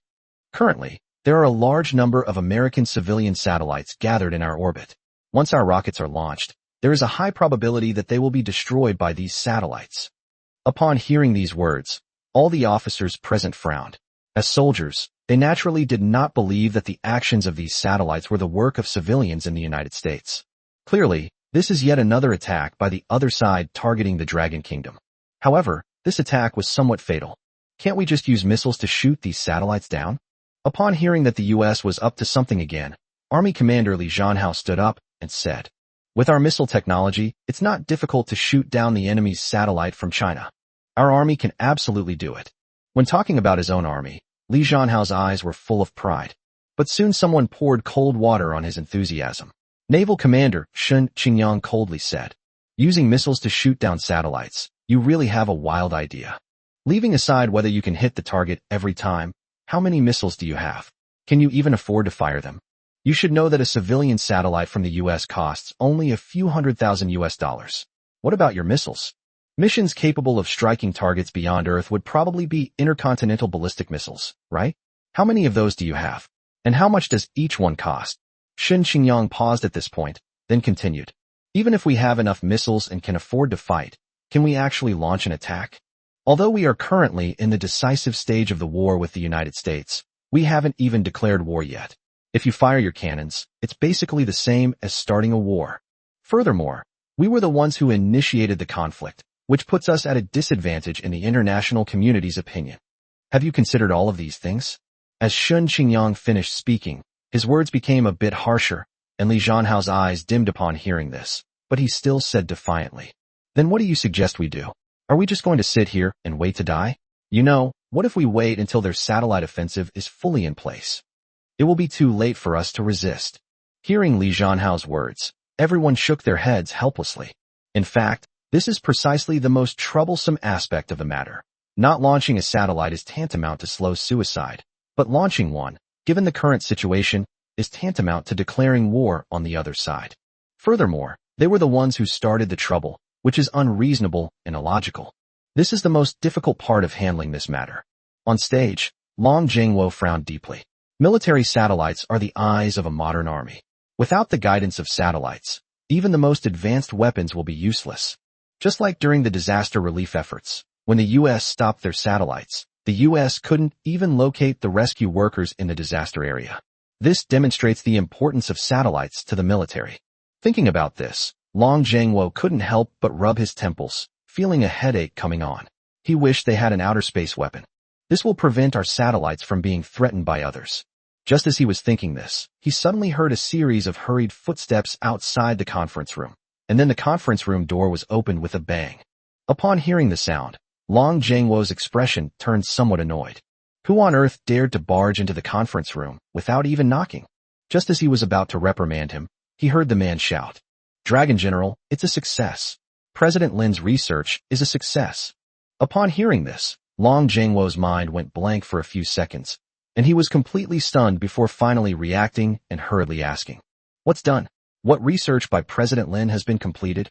Currently, there are a large number of American civilian satellites gathered in our orbit. Once our rockets are launched, there is a high probability that they will be destroyed by these satellites." Upon hearing these words, all the officers present frowned. As soldiers, they naturally did not believe that the actions of these satellites were the work of civilians in the United States. Clearly, this is yet another attack by the other side targeting the Dragon Kingdom. However, this attack was somewhat fatal. Can't we just use missiles to shoot these satellites down? Upon hearing that the U.S. was up to something again, Army Commander Li Zhanhao stood up and said, "With our missile technology, it's not difficult to shoot down the enemy's satellite from China. Our army can absolutely do it." When talking about his own army, Li Zhanhao's eyes were full of pride. But soon someone poured cold water on his enthusiasm. Naval Commander Shun Qingyang coldly said, "Using missiles to shoot down satellites, you really have a wild idea. Leaving aside whether you can hit the target every time, how many missiles do you have? Can you even afford to fire them? You should know that a civilian satellite from the U.S. costs only a few $100,000. What about your missiles? Missions capable of striking targets beyond Earth would probably be intercontinental ballistic missiles, right? How many of those do you have? And how much does each one cost?" Shun Qingyang paused at this point, then continued, "Even if we have enough missiles and can afford to fight, can we actually launch an attack? Although we are currently in the decisive stage of the war with the United States, we haven't even declared war yet. If you fire your cannons, it's basically the same as starting a war. Furthermore, we were the ones who initiated the conflict, which puts us at a disadvantage in the international community's opinion. Have you considered all of these things?" As Shun Qingyang finished speaking, his words became a bit harsher, and Li Zhanhao's eyes dimmed upon hearing this, but he still said defiantly, "Then what do you suggest we do? Are we just going to sit here and wait to die? What if we wait until their satellite offensive is fully in place? It will be too late for us to resist. Hearing Li Zhanhao's words, everyone shook their heads helplessly. In fact, this is precisely the most troublesome aspect of the matter. Not launching a satellite is tantamount to slow suicide, but launching one, given the current situation, is tantamount to declaring war on the other side. Furthermore, they were the ones who started the trouble, which is unreasonable and illogical. This is the most difficult part of handling this matter. On stage, Long Jingwo frowned deeply. Military satellites are the eyes of a modern army. Without the guidance of satellites, even the most advanced weapons will be useless. Just like during the disaster relief efforts, when the U.S. stopped their satellites, the U.S. couldn't even locate the rescue workers in the disaster area. This demonstrates the importance of satellites to the military. Thinking about this, Long Jingwo couldn't help but rub his temples, feeling a headache coming on. He wished they had an outer space weapon. This will prevent our satellites from being threatened by others. Just as he was thinking this, he suddenly heard a series of hurried footsteps outside the conference room, and then the conference room door was opened with a bang. Upon hearing the sound, Long Jingwo's expression turned somewhat annoyed. Who on earth dared to barge into the conference room without even knocking? Just as he was about to reprimand him, he heard the man shout, "Dragon General, it's a success. President Lin's research is a success." Upon hearing this, Long Jingwo's mind went blank for a few seconds, and he was completely stunned before finally reacting and hurriedly asking, "What's done? What research by President Lin has been completed?"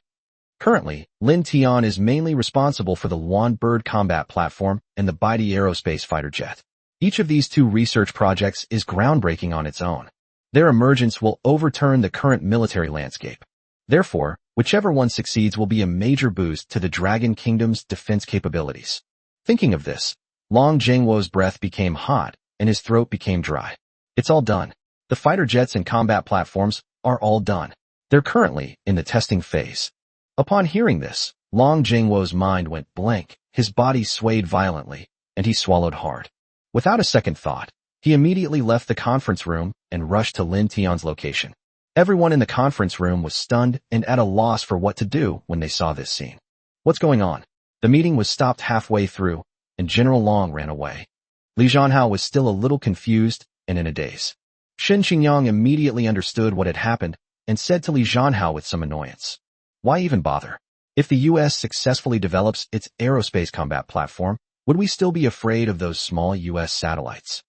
Currently, Lin Tian is mainly responsible for the Luan Bird combat platform and the Baidi aerospace fighter jet. Each of these two research projects is groundbreaking on its own. Their emergence will overturn the current military landscape. Therefore, whichever one succeeds will be a major boost to the Dragon Kingdom's defense capabilities. Thinking of this, Long Jingwo's breath became hot and his throat became dry. It's all done. The fighter jets and combat platforms are all done. They're currently in the testing phase. Upon hearing this, Long Jingwo's mind went blank, his body swayed violently, and he swallowed hard. Without a second thought, he immediately left the conference room and rushed to Lin Tian's location. Everyone in the conference room was stunned and at a loss for what to do when they saw this scene. What's going on? The meeting was stopped halfway through, and General Long ran away. Li Zhanhao was still a little confused and in a daze. Shen Qingyang immediately understood what had happened and said to Li Zhanhao with some annoyance, "Why even bother? If the U.S. successfully develops its aerospace combat platform, would we still be afraid of those small U.S. satellites?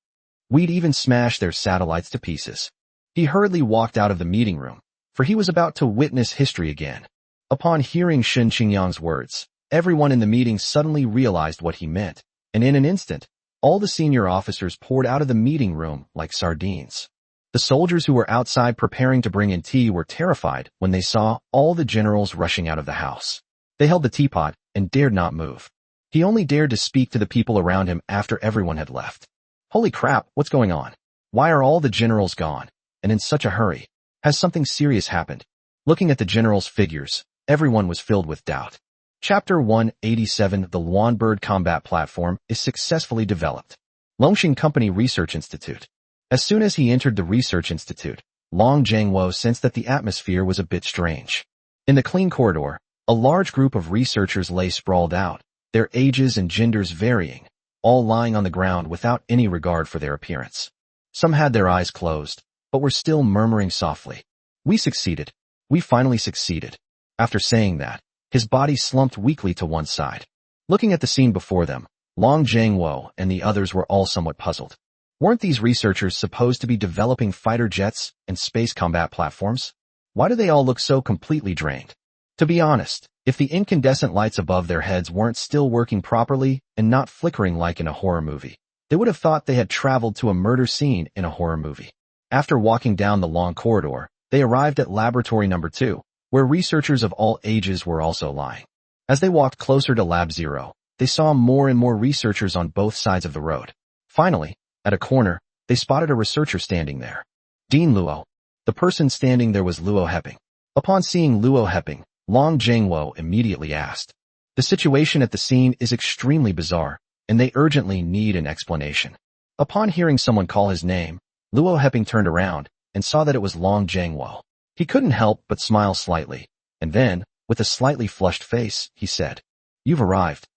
We'd even smash their satellites to pieces." He hurriedly walked out of the meeting room, for he was about to witness history again. Upon hearing Shen Qingyang's words, everyone in the meeting suddenly realized what he meant, and in an instant, all the senior officers poured out of the meeting room like sardines. The soldiers who were outside preparing to bring in tea were terrified when they saw all the generals rushing out of the house. They held the teapot and dared not move. He only dared to speak to the people around him after everyone had left. "Holy crap, what's going on? Why are all the generals gone? And in such a hurry? Has something serious happened?" Looking at the generals' figures, everyone was filled with doubt. Chapter 187 The Luan Bird Combat Platform is successfully developed. Longxing Company Research Institute. As soon as he entered the research institute, Long Jingwo sensed that the atmosphere was a bit strange. In the clean corridor, a large group of researchers lay sprawled out, their ages and genders varying, all lying on the ground without any regard for their appearance. Some had their eyes closed, but were still murmuring softly, "We succeeded. We finally succeeded." After saying that, his body slumped weakly to one side. Looking at the scene before them, Long Jingwo and the others were all somewhat puzzled. Weren't these researchers supposed to be developing fighter jets and space combat platforms? Why do they all look so completely drained? To be honest, if the incandescent lights above their heads weren't still working properly and not flickering like in a horror movie, they would have thought they had traveled to a murder scene in a horror movie. After walking down the long corridor, they arrived at laboratory number 2, where researchers of all ages were also lying. As they walked closer to Lab 0, they saw more and more researchers on both sides of the road. Finally, at a corner, they spotted a researcher standing there. Dean Luo. The person standing there was Luo Heping. Upon seeing Luo Heping, Long Jingwo immediately asked, "The situation at the scene is extremely bizarre, and they urgently need an explanation." Upon hearing someone call his name, Luo Heping turned around and saw that it was Long Jingwo. He couldn't help but smile slightly, and then, with a slightly flushed face, he said, "You've arrived."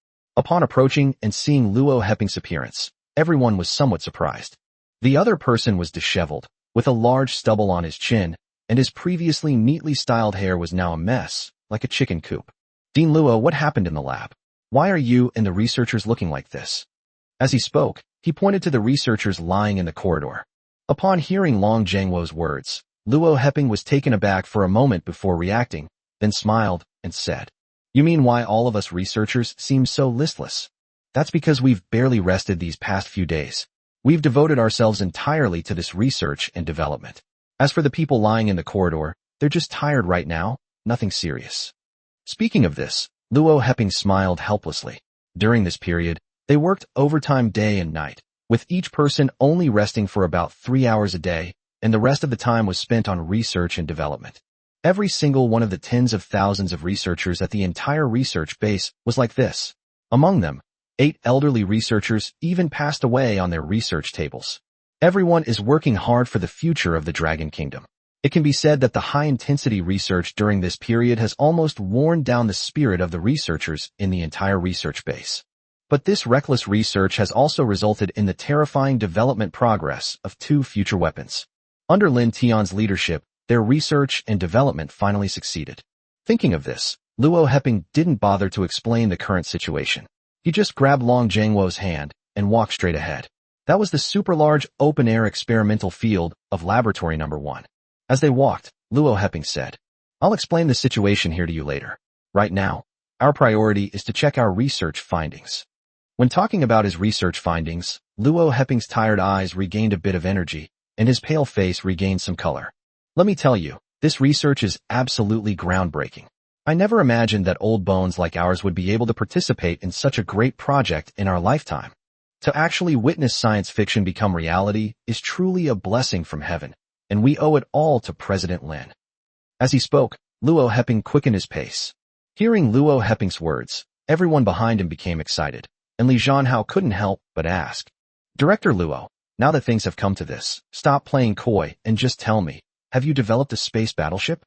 Upon approaching and seeing Luo Heping's appearance, everyone was somewhat surprised. The other person was disheveled, with a large stubble on his chin, and his previously neatly styled hair was now a mess, like a chicken coop. Dean Luo, what happened in the lab? Why are you and the researchers looking like this? As he spoke, he pointed to the researchers lying in the corridor. Upon hearing Long Zhengwo's words, Luo Heping was taken aback for a moment before reacting, then smiled and said, "You mean why all of us researchers seem so listless? That's because we've barely rested these past few days. We've devoted ourselves entirely to this research and development. As for the people lying in the corridor, they're just tired right now, nothing serious." Speaking of this, Luo Heping smiled helplessly. During this period, they worked overtime day and night, with each person only resting for about 3 hours a day, and the rest of the time was spent on research and development. Every single one of the tens of thousands of researchers at the entire research base was like this. Among them, 8 elderly researchers even passed away on their research tables. Everyone is working hard for the future of the Dragon Kingdom. It can be said that the high-intensity research during this period has almost worn down the spirit of the researchers in the entire research base. But this reckless research has also resulted in the terrifying development progress of 2 future weapons. Under Lin Tian's leadership, their research and development finally succeeded. Thinking of this, Luo Heping didn't bother to explain the current situation. He just grabbed Long Zhengwo's hand and walked straight ahead. That was the super-large open-air experimental field of Laboratory Number 1. As they walked, Luo Heping said, "I'll explain the situation here to you later. Right now, our priority is to check our research findings." When talking about his research findings, Luo Heping's tired eyes regained a bit of energy, and his pale face regained some color. "Let me tell you, this research is absolutely groundbreaking. I never imagined that old bones like ours would be able to participate in such a great project in our lifetime. To actually witness science fiction become reality is truly a blessing from heaven, and we owe it all to President Lin." As he spoke, Luo Heping quickened his pace. Hearing Luo Heping's words, everyone behind him became excited, and Li Zhanhao couldn't help but ask, "Director Luo, now that things have come to this, stop playing coy and just tell me, have you developed a space battleship?"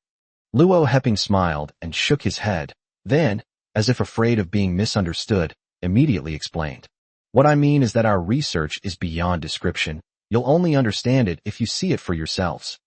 Luo Heping smiled and shook his head, then, as if afraid of being misunderstood, immediately explained, "What I mean is that our research is beyond description. You'll only understand it if you see it for yourselves.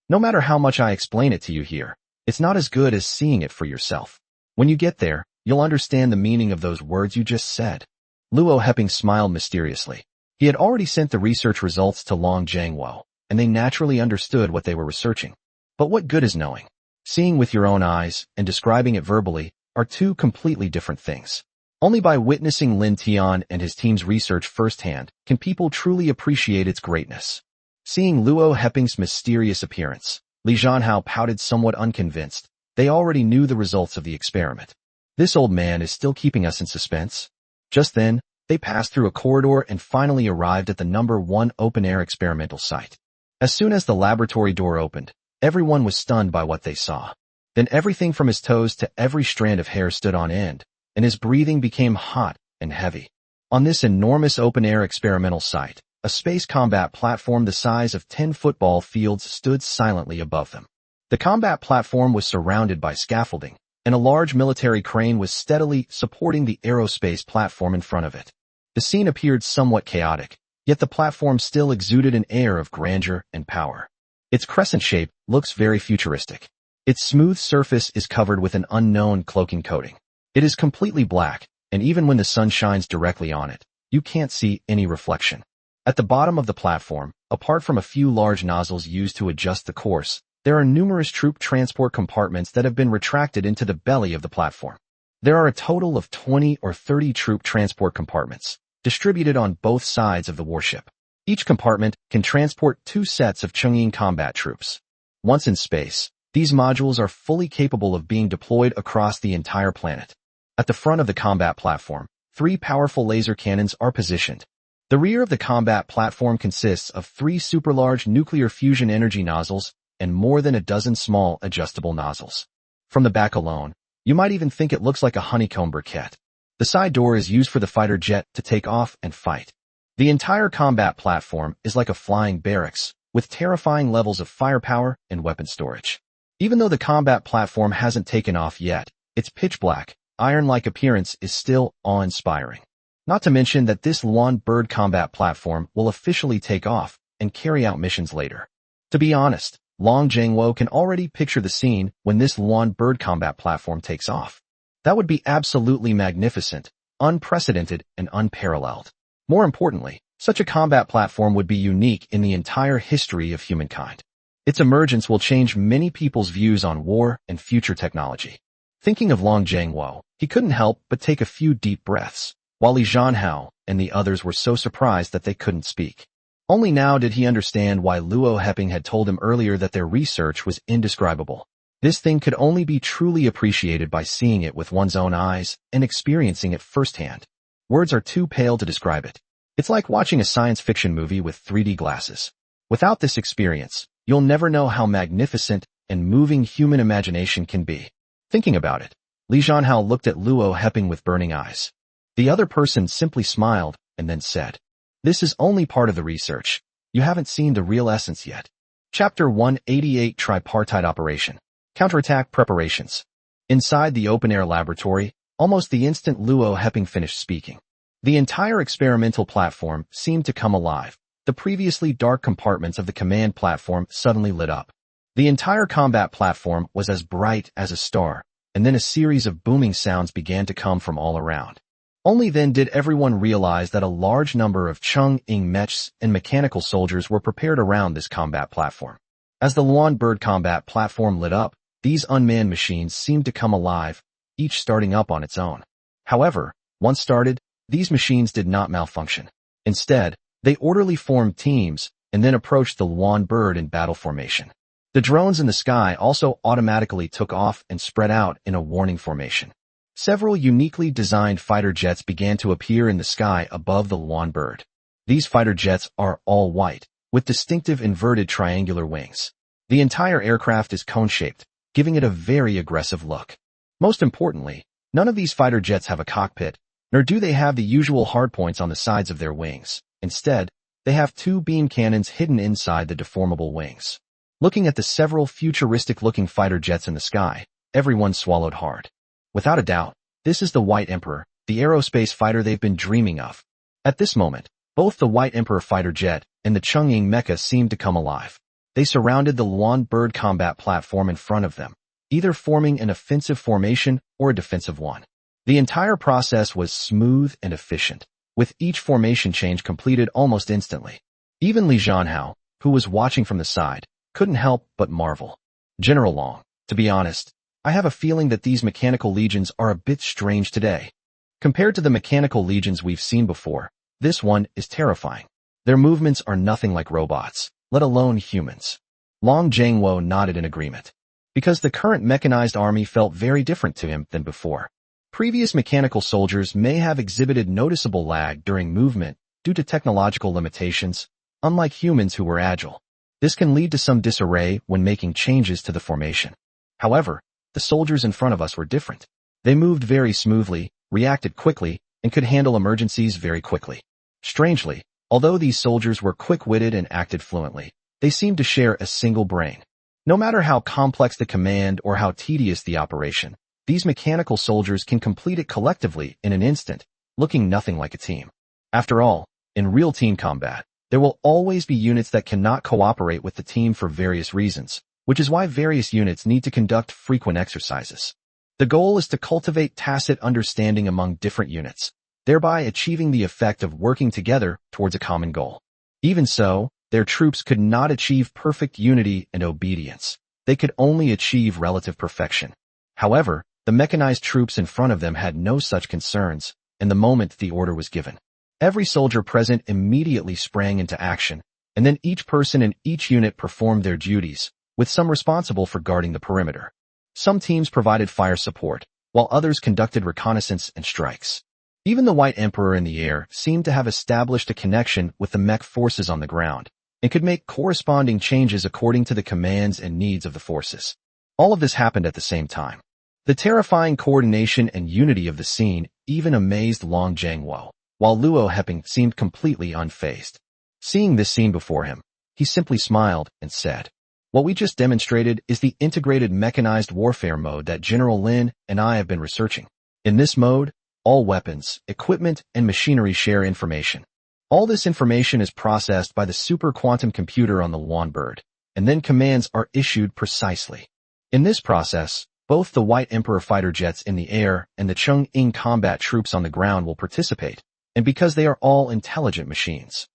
No matter how much I explain it to you here, it's not as good as seeing it for yourself. When you get there, you'll understand the meaning of those words you just said." Luo Heping smiled mysteriously. He had already sent the research results to Long Zhengwo, and they naturally understood what they were researching. But what good is knowing? Seeing with your own eyes and describing it verbally are 2 completely different things. Only by witnessing Lin Tian and his team's research firsthand can people truly appreciate its greatness. Seeing Luo Heping's mysterious appearance, Li Zhanhao pouted somewhat unconvinced. They already knew the results of the experiment. This old man is still keeping us in suspense. Just then, they passed through a corridor and finally arrived at the number 1 open-air experimental site. As soon as the laboratory door opened, everyone was stunned by what they saw. Then everything from his toes to every strand of hair stood on end, and his breathing became hot and heavy. On this enormous open-air experimental site, a space combat platform the size of 10 football fields stood silently above them. The combat platform was surrounded by scaffolding, and a large military crane was steadily supporting the aerospace platform in front of it. The scene appeared somewhat chaotic, yet the platform still exuded an air of grandeur and power. Its crescent shape looks very futuristic. Its smooth surface is covered with an unknown cloaking coating. It is completely black, and even when the sun shines directly on it, you can't see any reflection. At the bottom of the platform, apart from a few large nozzles used to adjust the course, there are numerous troop transport compartments that have been retracted into the belly of the platform. There are a total of 20 or 30 troop transport compartments, distributed on both sides of the warship. Each compartment can transport 2 sets of Chang'e combat troops. Once in space, these modules are fully capable of being deployed across the entire planet. At the front of the combat platform, 3 powerful laser cannons are positioned. The rear of the combat platform consists of 3 super-large nuclear fusion energy nozzles and more than a dozen small adjustable nozzles. From the back alone, you might even think it looks like a honeycomb briquette. The side door is used for the fighter jet to take off and fight. The entire combat platform is like a flying barracks, with terrifying levels of firepower and weapon storage. Even though the combat platform hasn't taken off yet, it's pitch black, iron-like appearance is still awe-inspiring. Not to mention that this Luan bird combat platform will officially take off and carry out missions later. To be honest, Long Jiangwo can already picture the scene when this Luan bird combat platform takes off. That would be absolutely magnificent, unprecedented, and unparalleled. More importantly, such a combat platform would be unique in the entire history of humankind. Its emergence will change many people's views on war and future technology. Thinking of Long Jiangwo, he couldn't help but take a few deep breaths, while Li Zhanhao and the others were so surprised that they couldn't speak. Only now did he understand why Luo Heping had told him earlier that their research was indescribable. This thing could only be truly appreciated by seeing it with one's own eyes and experiencing it firsthand. Words are too pale to describe it. It's like watching a science fiction movie with 3D glasses. Without this experience, you'll never know how magnificent and moving human imagination can be. Thinking about it, Li Zhanhao looked at Luo Heping with burning eyes. The other person simply smiled and then said, "This is only part of the research. You haven't seen the real essence yet." Chapter 188 Tripartite Operation. Counterattack Preparations. Inside the open-air laboratory, almost the instant Luo Heping finished speaking, the entire experimental platform seemed to come alive. The previously dark compartments of the command platform suddenly lit up. The entire combat platform was as bright as a star, and then a series of booming sounds began to come from all around. Only then did everyone realize that a large number of Cheng-Ying mechs and mechanical soldiers were prepared around this combat platform. As the Luan bird combat platform lit up, these unmanned machines seemed to come alive, each starting up on its own. However, once started, these machines did not malfunction. Instead, they orderly formed teams and then approached the Luan bird in battle formation. The drones in the sky also automatically took off and spread out in a warning formation. Several uniquely designed fighter jets began to appear in the sky above the Luan bird. These fighter jets are all white, with distinctive inverted triangular wings. The entire aircraft is cone-shaped, giving it a very aggressive look. Most importantly, none of these fighter jets have a cockpit, nor do they have the usual hardpoints on the sides of their wings. Instead, they have two beam cannons hidden inside the deformable wings. Looking at the several futuristic-looking fighter jets in the sky, everyone swallowed hard. Without a doubt, this is the White Emperor, the aerospace fighter they've been dreaming of. At this moment, both the White Emperor fighter jet and the Cheng-Ying mecha seemed to come alive. They surrounded the Luan bird combat platform in front of them, either forming an offensive formation or a defensive one. The entire process was smooth and efficient, with each formation change completed almost instantly. Even Li Zhanhao, who was watching from the side, couldn't help but marvel. General Long, to be honest, I have a feeling that these mechanical legions are a bit strange today. Compared to the mechanical legions we've seen before, this one is terrifying. Their movements are nothing like robots, let alone humans. Long Jiangwo nodded in agreement, because the current mechanized army felt very different to him than before. Previous mechanical soldiers may have exhibited noticeable lag during movement due to technological limitations, unlike humans who were agile. This can lead to some disarray when making changes to the formation. However, the soldiers in front of us were different. They moved very smoothly, reacted quickly, and could handle emergencies very quickly. Strangely, although these soldiers were quick-witted and acted fluently, they seemed to share a single brain. No matter how complex the command or how tedious the operation, these mechanical soldiers can complete it collectively in an instant, looking nothing like a team. After all, in real team combat, there will always be units that cannot cooperate with the team for various reasons, which is why various units need to conduct frequent exercises. The goal is to cultivate tacit understanding among different units, thereby achieving the effect of working together towards a common goal. Even so, their troops could not achieve perfect unity and obedience. They could only achieve relative perfection. However, the mechanized troops in front of them had no such concerns, and the moment the order was given, every soldier present immediately sprang into action, and then each person in each unit performed their duties, with some responsible for guarding the perimeter. Some teams provided fire support, while others conducted reconnaissance and strikes. Even the White Emperor in the air seemed to have established a connection with the mech forces on the ground, and could make corresponding changes according to the commands and needs of the forces. All of this happened at the same time. The terrifying coordination and unity of the scene even amazed Long Jiangwo, while Luo Heping seemed completely unfazed. Seeing this scene before him, he simply smiled and said, "What we just demonstrated is the integrated mechanized warfare mode that General Lin and I have been researching. In this mode, all weapons, equipment, and machinery share information. All this information is processed by the super quantum computer on the Luonbird, and then commands are issued precisely. In this process, both the White Emperor fighter jets in the air and the Cheng-Ing combat troops on the ground will participate, and because they are all intelligent machines.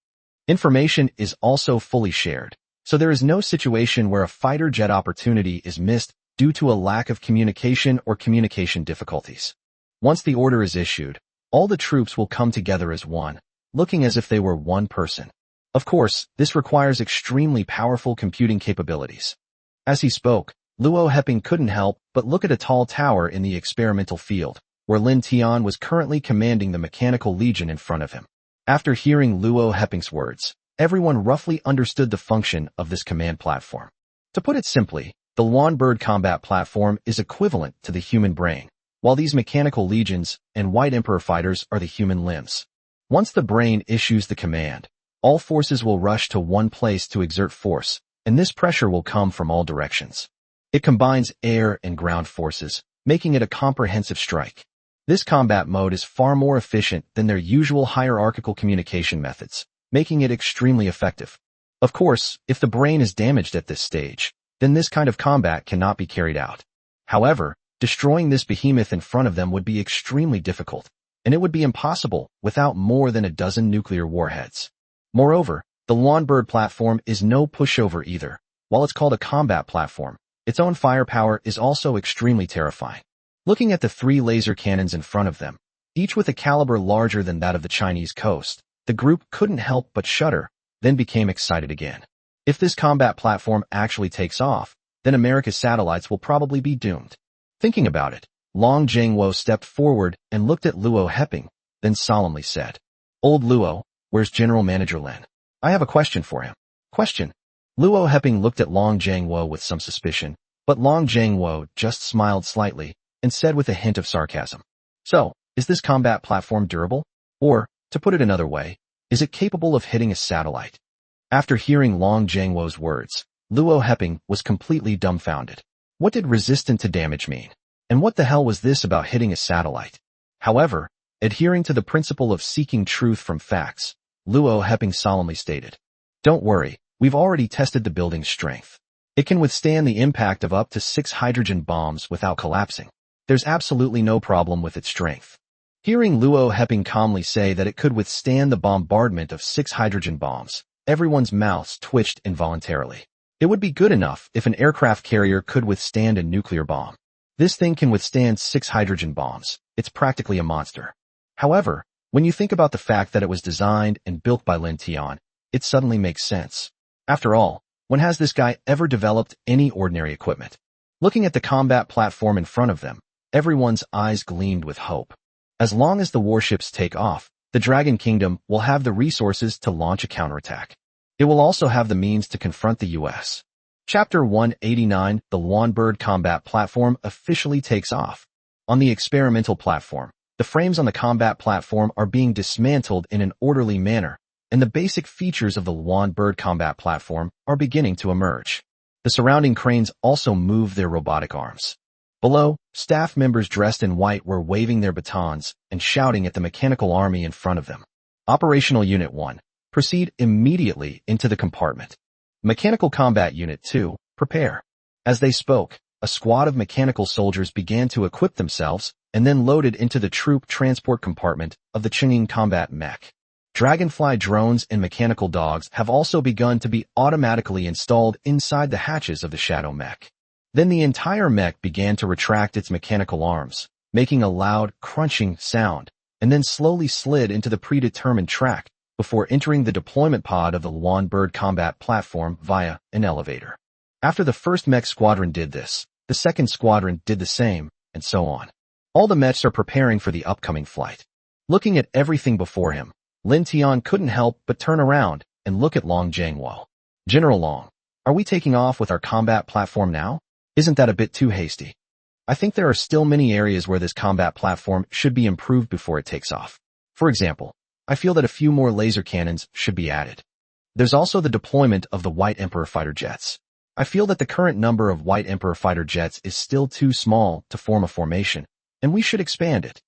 Information is also fully shared, so there is no situation where a fighter jet opportunity is missed due to a lack of communication or communication difficulties. Once the order is issued, all the troops will come together as one, looking as if they were one person. Of course, this requires extremely powerful computing capabilities. As he spoke, Luo Heping couldn't help but look at a tall tower in the experimental field, where Lin Tian was currently commanding the Mechanical Legion in front of him. After hearing Luo Heping's words, everyone roughly understood the function of this command platform. To put it simply, the Luonbird combat platform is equivalent to the human brain, while these Mechanical Legions and White Emperor fighters are the human limbs. Once the brain issues the command, all forces will rush to one place to exert force, and this pressure will come from all directions. It combines air and ground forces, making it a comprehensive strike. This combat mode is far more efficient than their usual hierarchical communication methods, making it extremely effective. Of course, if the brain is damaged at this stage, then this kind of combat cannot be carried out. However, destroying this behemoth in front of them would be extremely difficult, and it would be impossible without more than a dozen nuclear warheads. Moreover, the Luonbird platform is no pushover either. While it's called a combat platform, its own firepower is also extremely terrifying. Looking at the 3 laser cannons in front of them, each with a caliber larger than that of the Chinese coast, the group couldn't help but shudder, then became excited again. If this combat platform actually takes off, then America's satellites will probably be doomed. Thinking about it, Long Jingwo stepped forward and looked at Luo Heping, then solemnly said, "Old Luo, where's General Manager Lin? I have a question for him." Question. Luo Heping looked at Long Jingwo with some suspicion, but Long Jingwo just smiled slightly and said with a hint of sarcasm, "So, is this combat platform durable? Or, to put it another way, is it capable of hitting a satellite?" After hearing Long Jingwo's words, Luo Heping was completely dumbfounded. What did resistant to damage mean? And what the hell was this about hitting a satellite? However, adhering to the principle of seeking truth from facts, Luo Heping solemnly stated, "Don't worry, we've already tested the building's strength. It can withstand the impact of up to 6 hydrogen bombs without collapsing. There's absolutely no problem with its strength." Hearing Luo Heping calmly say that it could withstand the bombardment of 6 hydrogen bombs, everyone's mouths twitched involuntarily. It would be good enough if an aircraft carrier could withstand a nuclear bomb. This thing can withstand 6 hydrogen bombs. It's practically a monster. However, when you think about the fact that it was designed and built by Lin Tian, it suddenly makes sense. After all, when has this guy ever developed any ordinary equipment? Looking at the combat platform in front of them, everyone's eyes gleamed with hope. As long as the warships take off, the Dragon Kingdom will have the resources to launch a counterattack. It will also have the means to confront the U.S. Chapter 189, the Luonbird combat platform officially takes off. On the experimental platform, the frames on the combat platform are being dismantled in an orderly manner, and the basic features of the Luonbird combat platform are beginning to emerge. The surrounding cranes also move their robotic arms. Below, staff members dressed in white were waving their batons and shouting at the mechanical army in front of them. Operational Unit 1. Proceed immediately into the compartment. Mechanical Combat Unit 2. Prepare. As they spoke, a squad of mechanical soldiers began to equip themselves and then loaded into the troop transport compartment of the Cheng-Ing combat mech. Dragonfly drones and mechanical dogs have also begun to be automatically installed inside the hatches of the Shadow mech. Then the entire mech began to retract its mechanical arms, making a loud, crunching sound, and then slowly slid into the predetermined track before entering the deployment pod of the Luonbird combat platform via an elevator. After the first mech squadron did this, the second squadron did the same, and so on. All the mechs are preparing for the upcoming flight. Looking at everything before him, Lin Tian couldn't help but turn around and look at Long Jingwo. "General Long, are we taking off with our combat platform now? Isn't that a bit too hasty? I think there are still many areas where this combat platform should be improved before it takes off. For example, I feel that a few more laser cannons should be added. There's also the deployment of the White Emperor fighter jets. I feel that the current number of White Emperor fighter jets is still too small to form a formation, and we should expand it.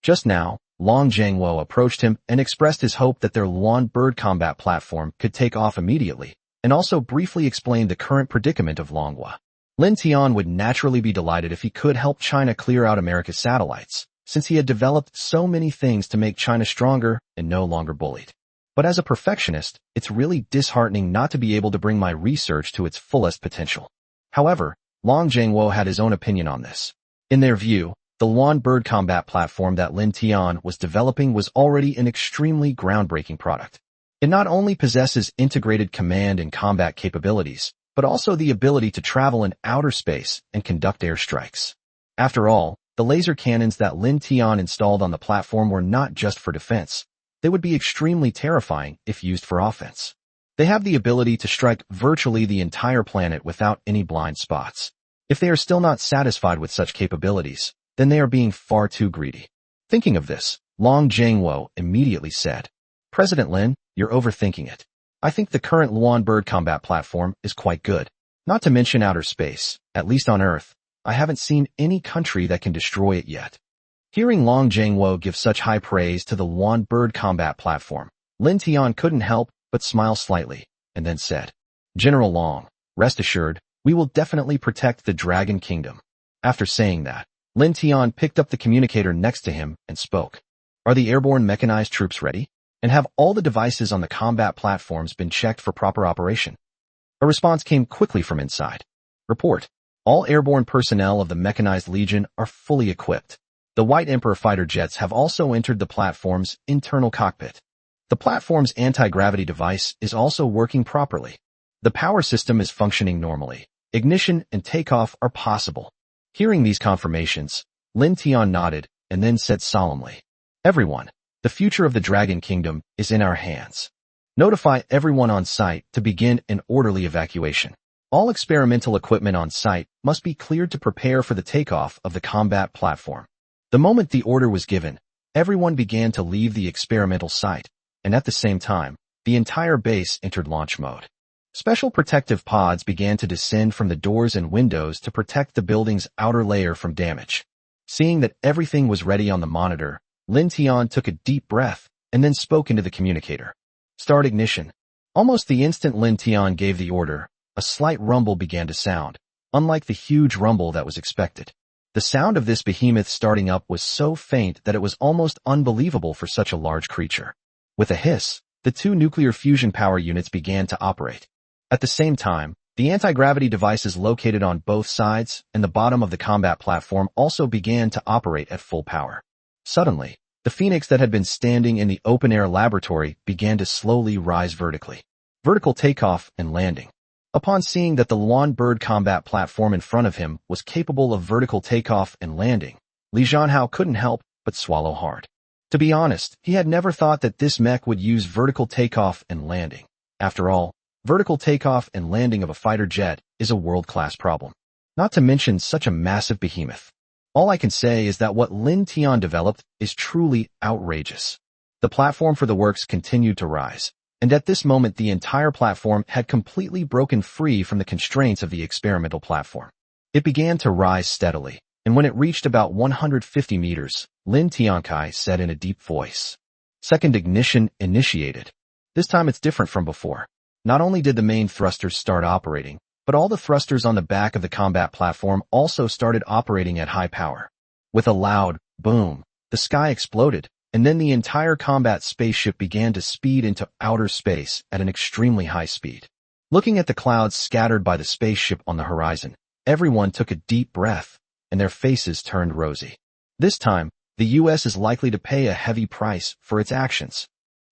Just now, Long Jiangwo approached him and expressed his hope that their Luan bird combat platform could take off immediately, and also briefly explained the current predicament of Longhua. Lin Tian would naturally be delighted if he could help China clear out America's satellites, since he had developed so many things to make China stronger and no longer bullied. But as a perfectionist, it's really disheartening not to be able to bring my research to its fullest potential. However, Long Jiangwo had his own opinion on this. In their view, the Luan bird combat platform that Lin Tian was developing was already an extremely groundbreaking product. It not only possesses integrated command and combat capabilities, but also the ability to travel in outer space and conduct airstrikes. After all, the laser cannons that Lin Tian installed on the platform were not just for defense. They would be extremely terrifying if used for offense. They have the ability to strike virtually the entire planet without any blind spots. If they are still not satisfied with such capabilities, then they are being far too greedy. Thinking of this, Long Jiangwo immediately said, "President Lin, you're overthinking it. I think the current Luan bird combat platform is quite good. Not to mention outer space, at least on Earth, I haven't seen any country that can destroy it yet." Hearing Long Jiangwo give such high praise to the Luan bird combat platform, Lin Tian couldn't help but smile slightly, and then said, "General Long, rest assured, we will definitely protect the Dragon Kingdom." After saying that, Lin Tian picked up the communicator next to him and spoke. "Are the airborne mechanized troops ready? And have all the devices on the combat platforms been checked for proper operation?" A response came quickly from inside. "Report. All airborne personnel of the Mechanized Legion are fully equipped. The White Emperor fighter jets have also entered the platform's internal cockpit. The platform's anti-gravity device is also working properly. The power system is functioning normally. Ignition and takeoff are possible." Hearing these confirmations, Lin Tian nodded and then said solemnly, "Everyone, the future of the Dragon Kingdom is in our hands. Notify everyone on site to begin an orderly evacuation. All experimental equipment on site must be cleared to prepare for the takeoff of the combat platform." The moment the order was given, everyone began to leave the experimental site, and at the same time, the entire base entered launch mode. Special protective pods began to descend from the doors and windows to protect the building's outer layer from damage. Seeing that everything was ready on the monitor, Lin Tian took a deep breath and then spoke into the communicator. "Start ignition." Almost the instant Lin Tian gave the order, a slight rumble began to sound, unlike the huge rumble that was expected. The sound of this behemoth starting up was so faint that it was almost unbelievable for such a large creature. With a hiss, the two nuclear fusion power units began to operate. At the same time, the anti-gravity devices located on both sides and the bottom of the combat platform also began to operate at full power. Suddenly, the Phoenix that had been standing in the open-air laboratory began to slowly rise vertically. Vertical takeoff and landing. Upon seeing that the Luan bird combat platform in front of him was capable of vertical takeoff and landing, Li Zhanhao couldn't help but swallow hard. To be honest, he had never thought that this mech would use vertical takeoff and landing. After all, vertical takeoff and landing of a fighter jet is a world-class problem. Not to mention such a massive behemoth. All I can say is that what Lin Tian developed is truly outrageous. The platform for the works continued to rise, and at this moment the entire platform had completely broken free from the constraints of the experimental platform. It began to rise steadily, and when it reached about 150 meters, Lin Tiankai said in a deep voice, "Second ignition initiated." This time it's different from before. Not only did the main thrusters start operating, but all the thrusters on the back of the combat platform also started operating at high power. With a loud boom, the sky exploded, and then the entire combat spaceship began to speed into outer space at an extremely high speed. Looking at the clouds scattered by the spaceship on the horizon, everyone took a deep breath, and their faces turned rosy. This time, the US is likely to pay a heavy price for its actions.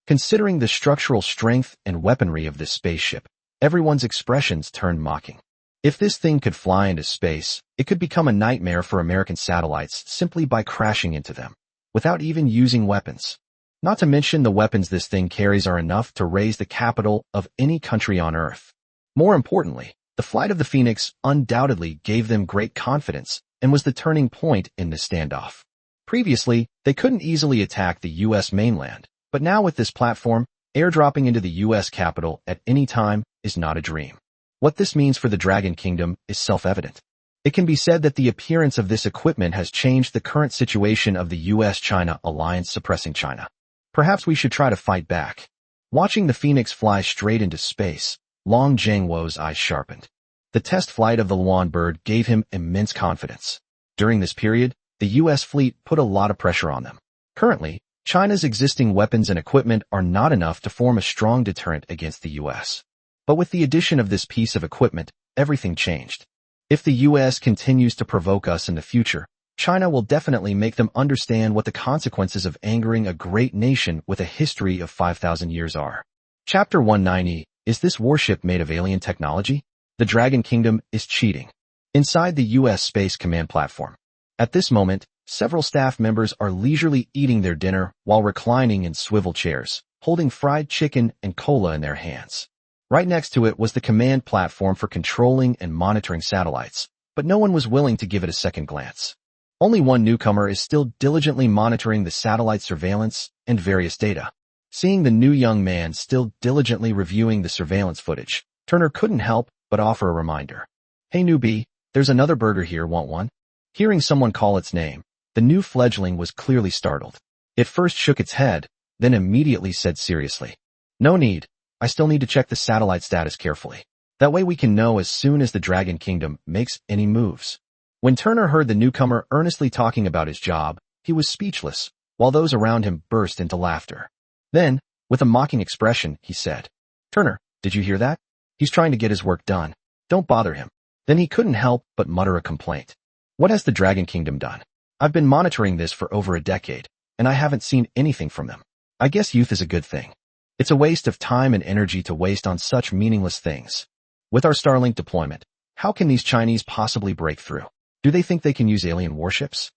Considering the structural strength and weaponry of this spaceship, everyone's expressions turned mocking. If this thing could fly into space, it could become a nightmare for American satellites simply by crashing into them, without even using weapons. Not to mention the weapons this thing carries are enough to raise the capital of any country on Earth. More importantly, the flight of the Phoenix undoubtedly gave them great confidence and was the turning point in the standoff. Previously, they couldn't easily attack the US mainland, but now with this platform, airdropping into the US capital at any time is not a dream. What this means for the Dragon Kingdom is self-evident. It can be said that the appearance of this equipment has changed the current situation of the US-China alliance suppressing China. Perhaps we should try to fight back. Watching the Phoenix fly straight into space, Long Zhengwo's eyes sharpened. The test flight of the Luan bird gave him immense confidence. During this period, the US fleet put a lot of pressure on them. Currently, China's existing weapons and equipment are not enough to form a strong deterrent against the US. But with the addition of this piece of equipment, everything changed. If the US continues to provoke us in the future, China will definitely make them understand what the consequences of angering a great nation with a history of 5,000 years are. Chapter 190, is this warship made of alien technology? The Dragon Kingdom is cheating. Inside the US Space Command platform. At this moment, several staff members are leisurely eating their dinner while reclining in swivel chairs, holding fried chicken and cola in their hands. Right next to it was the command platform for controlling and monitoring satellites, but no one was willing to give it a second glance. Only one newcomer is still diligently monitoring the satellite surveillance and various data. Seeing the new young man still diligently reviewing the surveillance footage, Turner couldn't help but offer a reminder. "Hey newbie, there's another burger here, want one?" Hearing someone call its name, the new fledgling was clearly startled. It first shook its head, then immediately said seriously, "No need. I still need to check the satellite status carefully. That way we can know as soon as the Dragon Kingdom makes any moves." When Turner heard the newcomer earnestly talking about his job, he was speechless, while those around him burst into laughter. Then, with a mocking expression, he said, "Turner, did you hear that? He's trying to get his work done. Don't bother him." Then he couldn't help but mutter a complaint. "What has the Dragon Kingdom done? I've been monitoring this for over a decade, and I haven't seen anything from them. I guess youth is a good thing. It's a waste of time and energy to waste on such meaningless things. With our Starlink deployment, how can these Chinese possibly break through? Do they think they can use alien warships?"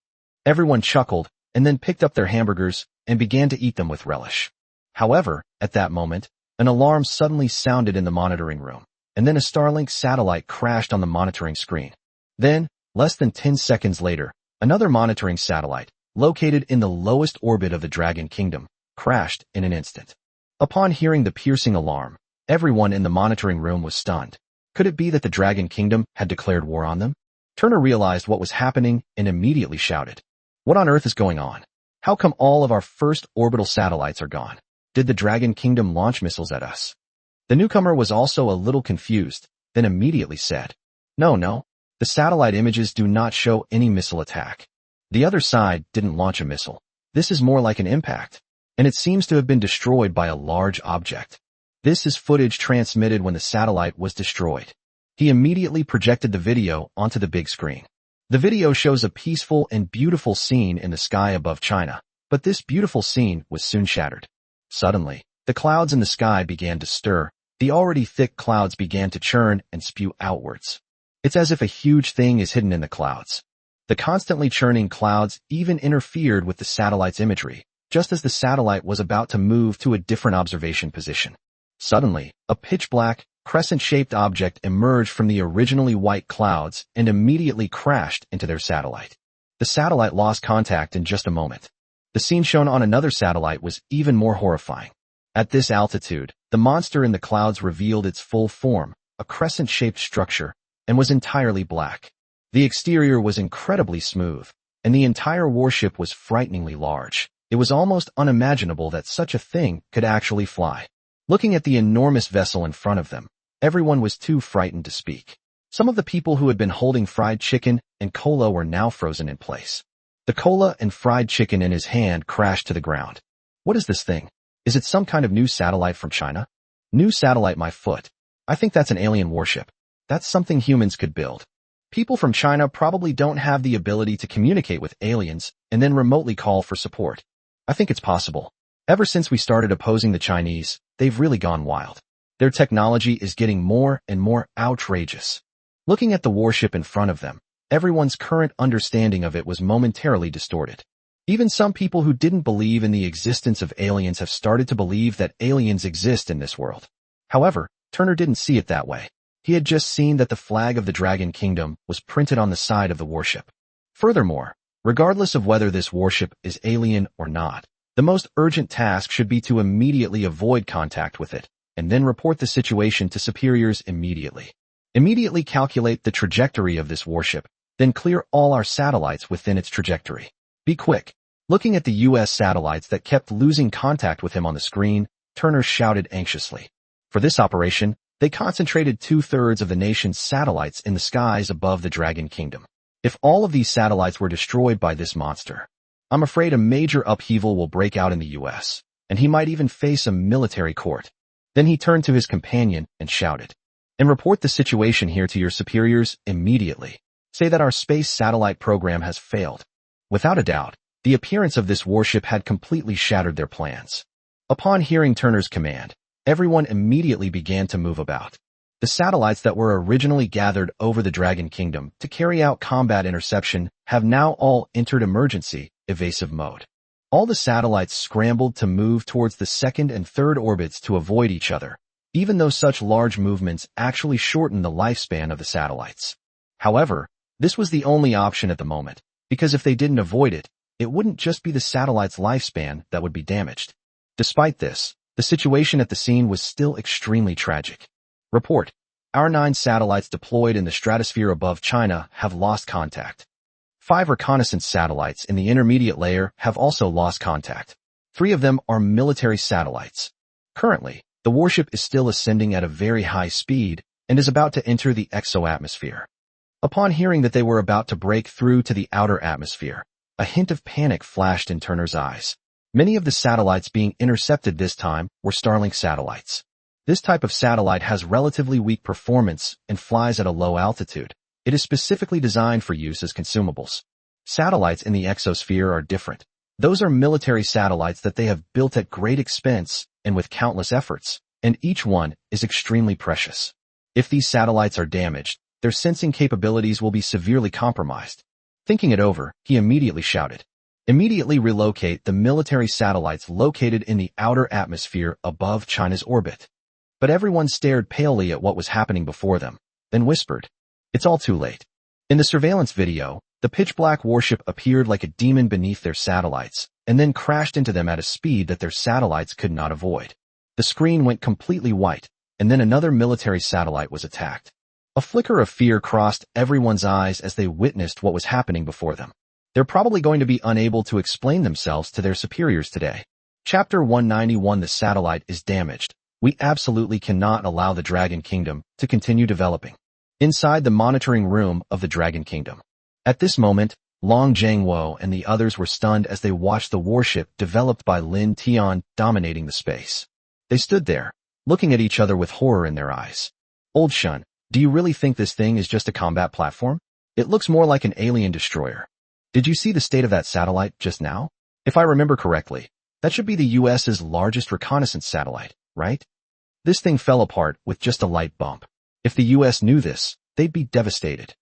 Everyone chuckled and then picked up their hamburgers and began to eat them with relish. However, at that moment, an alarm suddenly sounded in the monitoring room, and then a Starlink satellite crashed on the monitoring screen. Then, less than 10 seconds later, another monitoring satellite, located in the lowest orbit of the Dragon Kingdom, crashed in an instant. Upon hearing the piercing alarm, everyone in the monitoring room was stunned. Could it be that the Dragon Kingdom had declared war on them? Turner realized what was happening and immediately shouted, "What on earth is going on? How come all of our first orbital satellites are gone? Did the Dragon Kingdom launch missiles at us?" The newcomer was also a little confused, then immediately said, No, the satellite images do not show any missile attack. The other side didn't launch a missile. This is more like an impact, and it seems to have been destroyed by a large object. This is footage transmitted when the satellite was destroyed." He immediately projected the video onto the big screen. The video shows a peaceful and beautiful scene in the sky above China, but this beautiful scene was soon shattered. Suddenly, the clouds in the sky began to stir. The already thick clouds began to churn and spew outwards. It's as if a huge thing is hidden in the clouds. The constantly churning clouds even interfered with the satellite's imagery, just as the satellite was about to move to a different observation position. Suddenly, a pitch-black, crescent-shaped object emerged from the originally white clouds and immediately crashed into their satellite. The satellite lost contact in just a moment. The scene shown on another satellite was even more horrifying. At this altitude, the monster in the clouds revealed its full form, a crescent-shaped structure, and was entirely black. The exterior was incredibly smooth, and the entire warship was frighteningly large. It was almost unimaginable that such a thing could actually fly. Looking at the enormous vessel in front of them, everyone was too frightened to speak. Some of the people who had been holding fried chicken and cola were now frozen in place. The cola and fried chicken in his hand crashed to the ground. "What is this thing? Is it some kind of new satellite from China?" "New satellite, my foot. I think that's an alien warship. That's something humans could build. People from China probably don't have the ability to communicate with aliens and then remotely call for support. I think it's possible. Ever since we started opposing the Chinese, they've really gone wild. Their technology is getting more and more outrageous." Looking at the warship in front of them, everyone's current understanding of it was momentarily distorted. Even some people who didn't believe in the existence of aliens have started to believe that aliens exist in this world. However, Turner didn't see it that way. He had just seen that the flag of the Dragon Kingdom was printed on the side of the warship. Furthermore, regardless of whether this warship is alien or not, the most urgent task should be to immediately avoid contact with it, and then report the situation to superiors immediately. Immediately calculate the trajectory of this warship, Then clear all our satellites within its trajectory. Be quick. Looking at the U.S. satellites that kept losing contact with him on the screen, Turner shouted anxiously. For this operation, they concentrated 2/3 of the nation's satellites in the skies above the Dragon Kingdom. If all of these satellites were destroyed by this monster, I'm afraid a major upheaval will break out in the U.S., and he might even face a military court. Then he turned to his companion and shouted, "And report the situation here to your superiors immediately. Say that our space satellite program has failed." Without a doubt, the appearance of this warship had completely shattered their plans. Upon hearing Turner's command, everyone immediately began to move about. The satellites that were originally gathered over the Dragon Kingdom to carry out combat interception have now all entered emergency, evasive mode. All the satellites scrambled to move towards the second and third orbits to avoid each other, even though such large movements actually shorten the lifespan of the satellites. However, this was the only option at the moment, because if they didn't avoid it, it wouldn't just be the satellite's lifespan that would be damaged. Despite this, the situation at the scene was still extremely tragic. Report: our 9 satellites deployed in the stratosphere above China have lost contact. 5 reconnaissance satellites in the intermediate layer have also lost contact. 3 of them are military satellites. Currently, the warship is still ascending at a very high speed and is about to enter the exoatmosphere. Upon hearing that they were about to break through to the outer atmosphere, a hint of panic flashed in Turner's eyes. Many of the satellites being intercepted this time were Starlink satellites. This type of satellite has relatively weak performance and flies at a low altitude. It is specifically designed for use as consumables. Satellites in the exosphere are different. Those are military satellites that they have built at great expense and with countless efforts, and each one is extremely precious. If these satellites are damaged, their sensing capabilities will be severely compromised. Thinking it over, he immediately shouted, "Immediately relocate the military satellites located in the outer atmosphere above China's orbit." But everyone stared palely at what was happening before them, then whispered, "It's all too late." In the surveillance video, the pitch-black warship appeared like a demon beneath their satellites, and then crashed into them at a speed that their satellites could not avoid. The screen went completely white, and then another military satellite was attacked. A flicker of fear crossed everyone's eyes as they witnessed what was happening before them. They're probably going to be unable to explain themselves to their superiors today. Chapter 191: The satellite is damaged. We absolutely cannot allow the Dragon Kingdom to continue developing. Inside the monitoring room of the Dragon Kingdom. At this moment, Long Zhangwo and the others were stunned as they watched the warship developed by Lin Tian dominating the space. They stood there, looking at each other with horror in their eyes. "Old Shun, do you really think this thing is just a combat platform? It looks more like an alien destroyer. Did you see the state of that satellite just now? If I remember correctly, that should be the US's largest reconnaissance satellite, right? This thing fell apart with just a light bump. If the US knew this, they'd be devastated."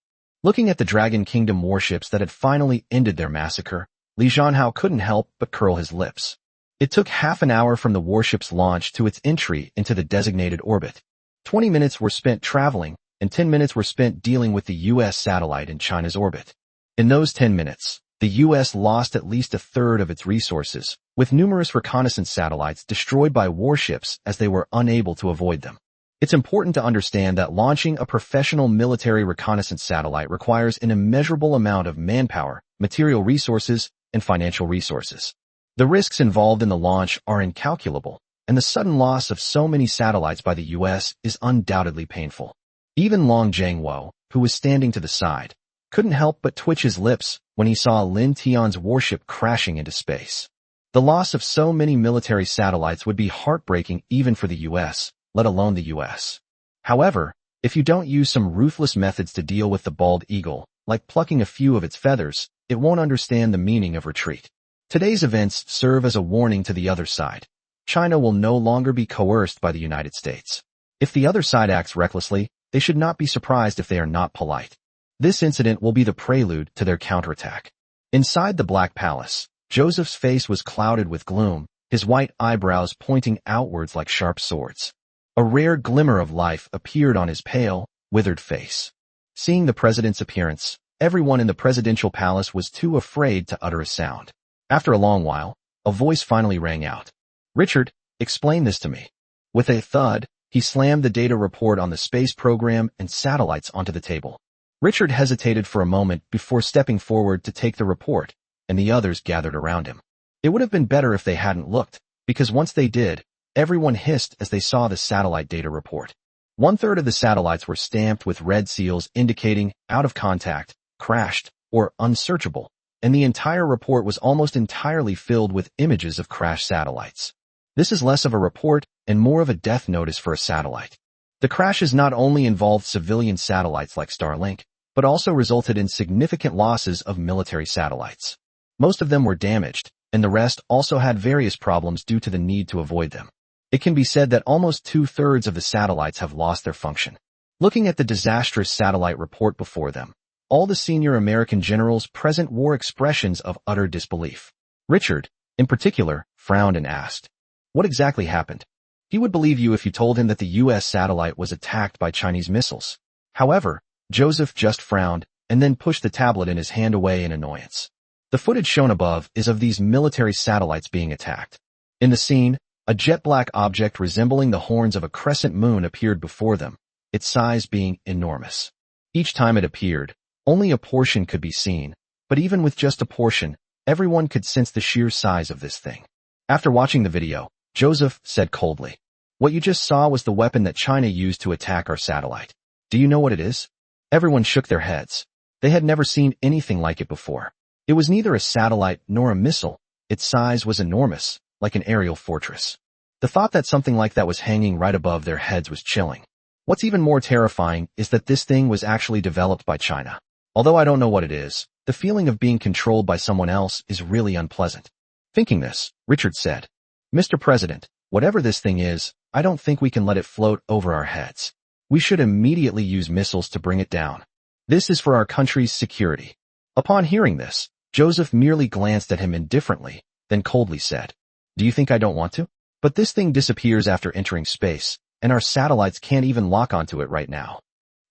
Looking at the Dragon Kingdom warships that had finally ended their massacre, Li Zhanhao couldn't help but curl his lips. It took half an hour from the warship's launch to its entry into the designated orbit. 20 minutes were spent traveling, and 10 minutes were spent dealing with the US satellite in China's orbit. In those 10 minutes, the US lost at least a third of its resources, with numerous reconnaissance satellites destroyed by warships as they were unable to avoid them. It's important to understand that launching a professional military reconnaissance satellite requires an immeasurable amount of manpower, material resources, and financial resources. The risks involved in the launch are incalculable, and the sudden loss of so many satellites by the US is undoubtedly painful. Even Long Zhangwo, who was standing to the side, couldn't help but twitch his lips when he saw Lin Tian's warship crashing into space. The loss of so many military satellites would be heartbreaking even for the US, let alone the US. However, if you don't use some ruthless methods to deal with the bald eagle, like plucking a few of its feathers, it won't understand the meaning of retreat. Today's events serve as a warning to the other side. China will no longer be coerced by the United States. If the other side acts recklessly, they should not be surprised if they are not polite. This incident will be the prelude to their counterattack. Inside the Black Palace, Joseph's face was clouded with gloom, his white eyebrows pointing outwards like sharp swords. A rare glimmer of life appeared on his pale, withered face. Seeing the president's appearance, everyone in the presidential palace was too afraid to utter a sound. After a long while, a voice finally rang out. "Richard, explain this to me." With a thud, he slammed the data report on the space program and satellites onto the table. Richard hesitated for a moment before stepping forward to take the report, and the others gathered around him. It would have been better if they hadn't looked, because once they did, everyone hissed as they saw the satellite data report. 1/3 of the satellites were stamped with red seals indicating out of contact, crashed, or unsearchable, and the entire report was almost entirely filled with images of crashed satellites. This is less of a report and more of a death notice for a satellite. The crashes not only involved civilian satellites like Starlink, but also resulted in significant losses of military satellites. Most of them were damaged, and the rest also had various problems due to the need to avoid them. It can be said that almost 2/3 of the satellites have lost their function. Looking at the disastrous satellite report before them, all the senior American generals present wore expressions of utter disbelief. Richard, in particular, frowned and asked, "What exactly happened?" He would believe you if you told him that the U.S. satellite was attacked by Chinese missiles. However, Joseph just frowned and then pushed the tablet in his hand away in annoyance. The footage shown above is of these military satellites being attacked. In the scene, a jet-black object resembling the horns of a crescent moon appeared before them, its size being enormous. Each time it appeared, only a portion could be seen, but even with just a portion, everyone could sense the sheer size of this thing. After watching the video, Joseph said coldly, "What you just saw was the weapon that China used to attack our satellite. Do you know what it is?" Everyone shook their heads. They had never seen anything like it before. It was neither a satellite nor a missile. Its size was enormous, like an aerial fortress. The thought that something like that was hanging right above their heads was chilling. What's even more terrifying is that this thing was actually developed by China. Although I don't know what it is, the feeling of being controlled by someone else is really unpleasant. Thinking this, Richard said, "Mr. President, whatever this thing is, I don't think we can let it float over our heads. We should immediately use missiles to bring it down. This is for our country's security." Upon hearing this, Joseph merely glanced at him indifferently, then coldly said, "Do you think I don't want to? But this thing disappears after entering space, and our satellites can't even lock onto it right now.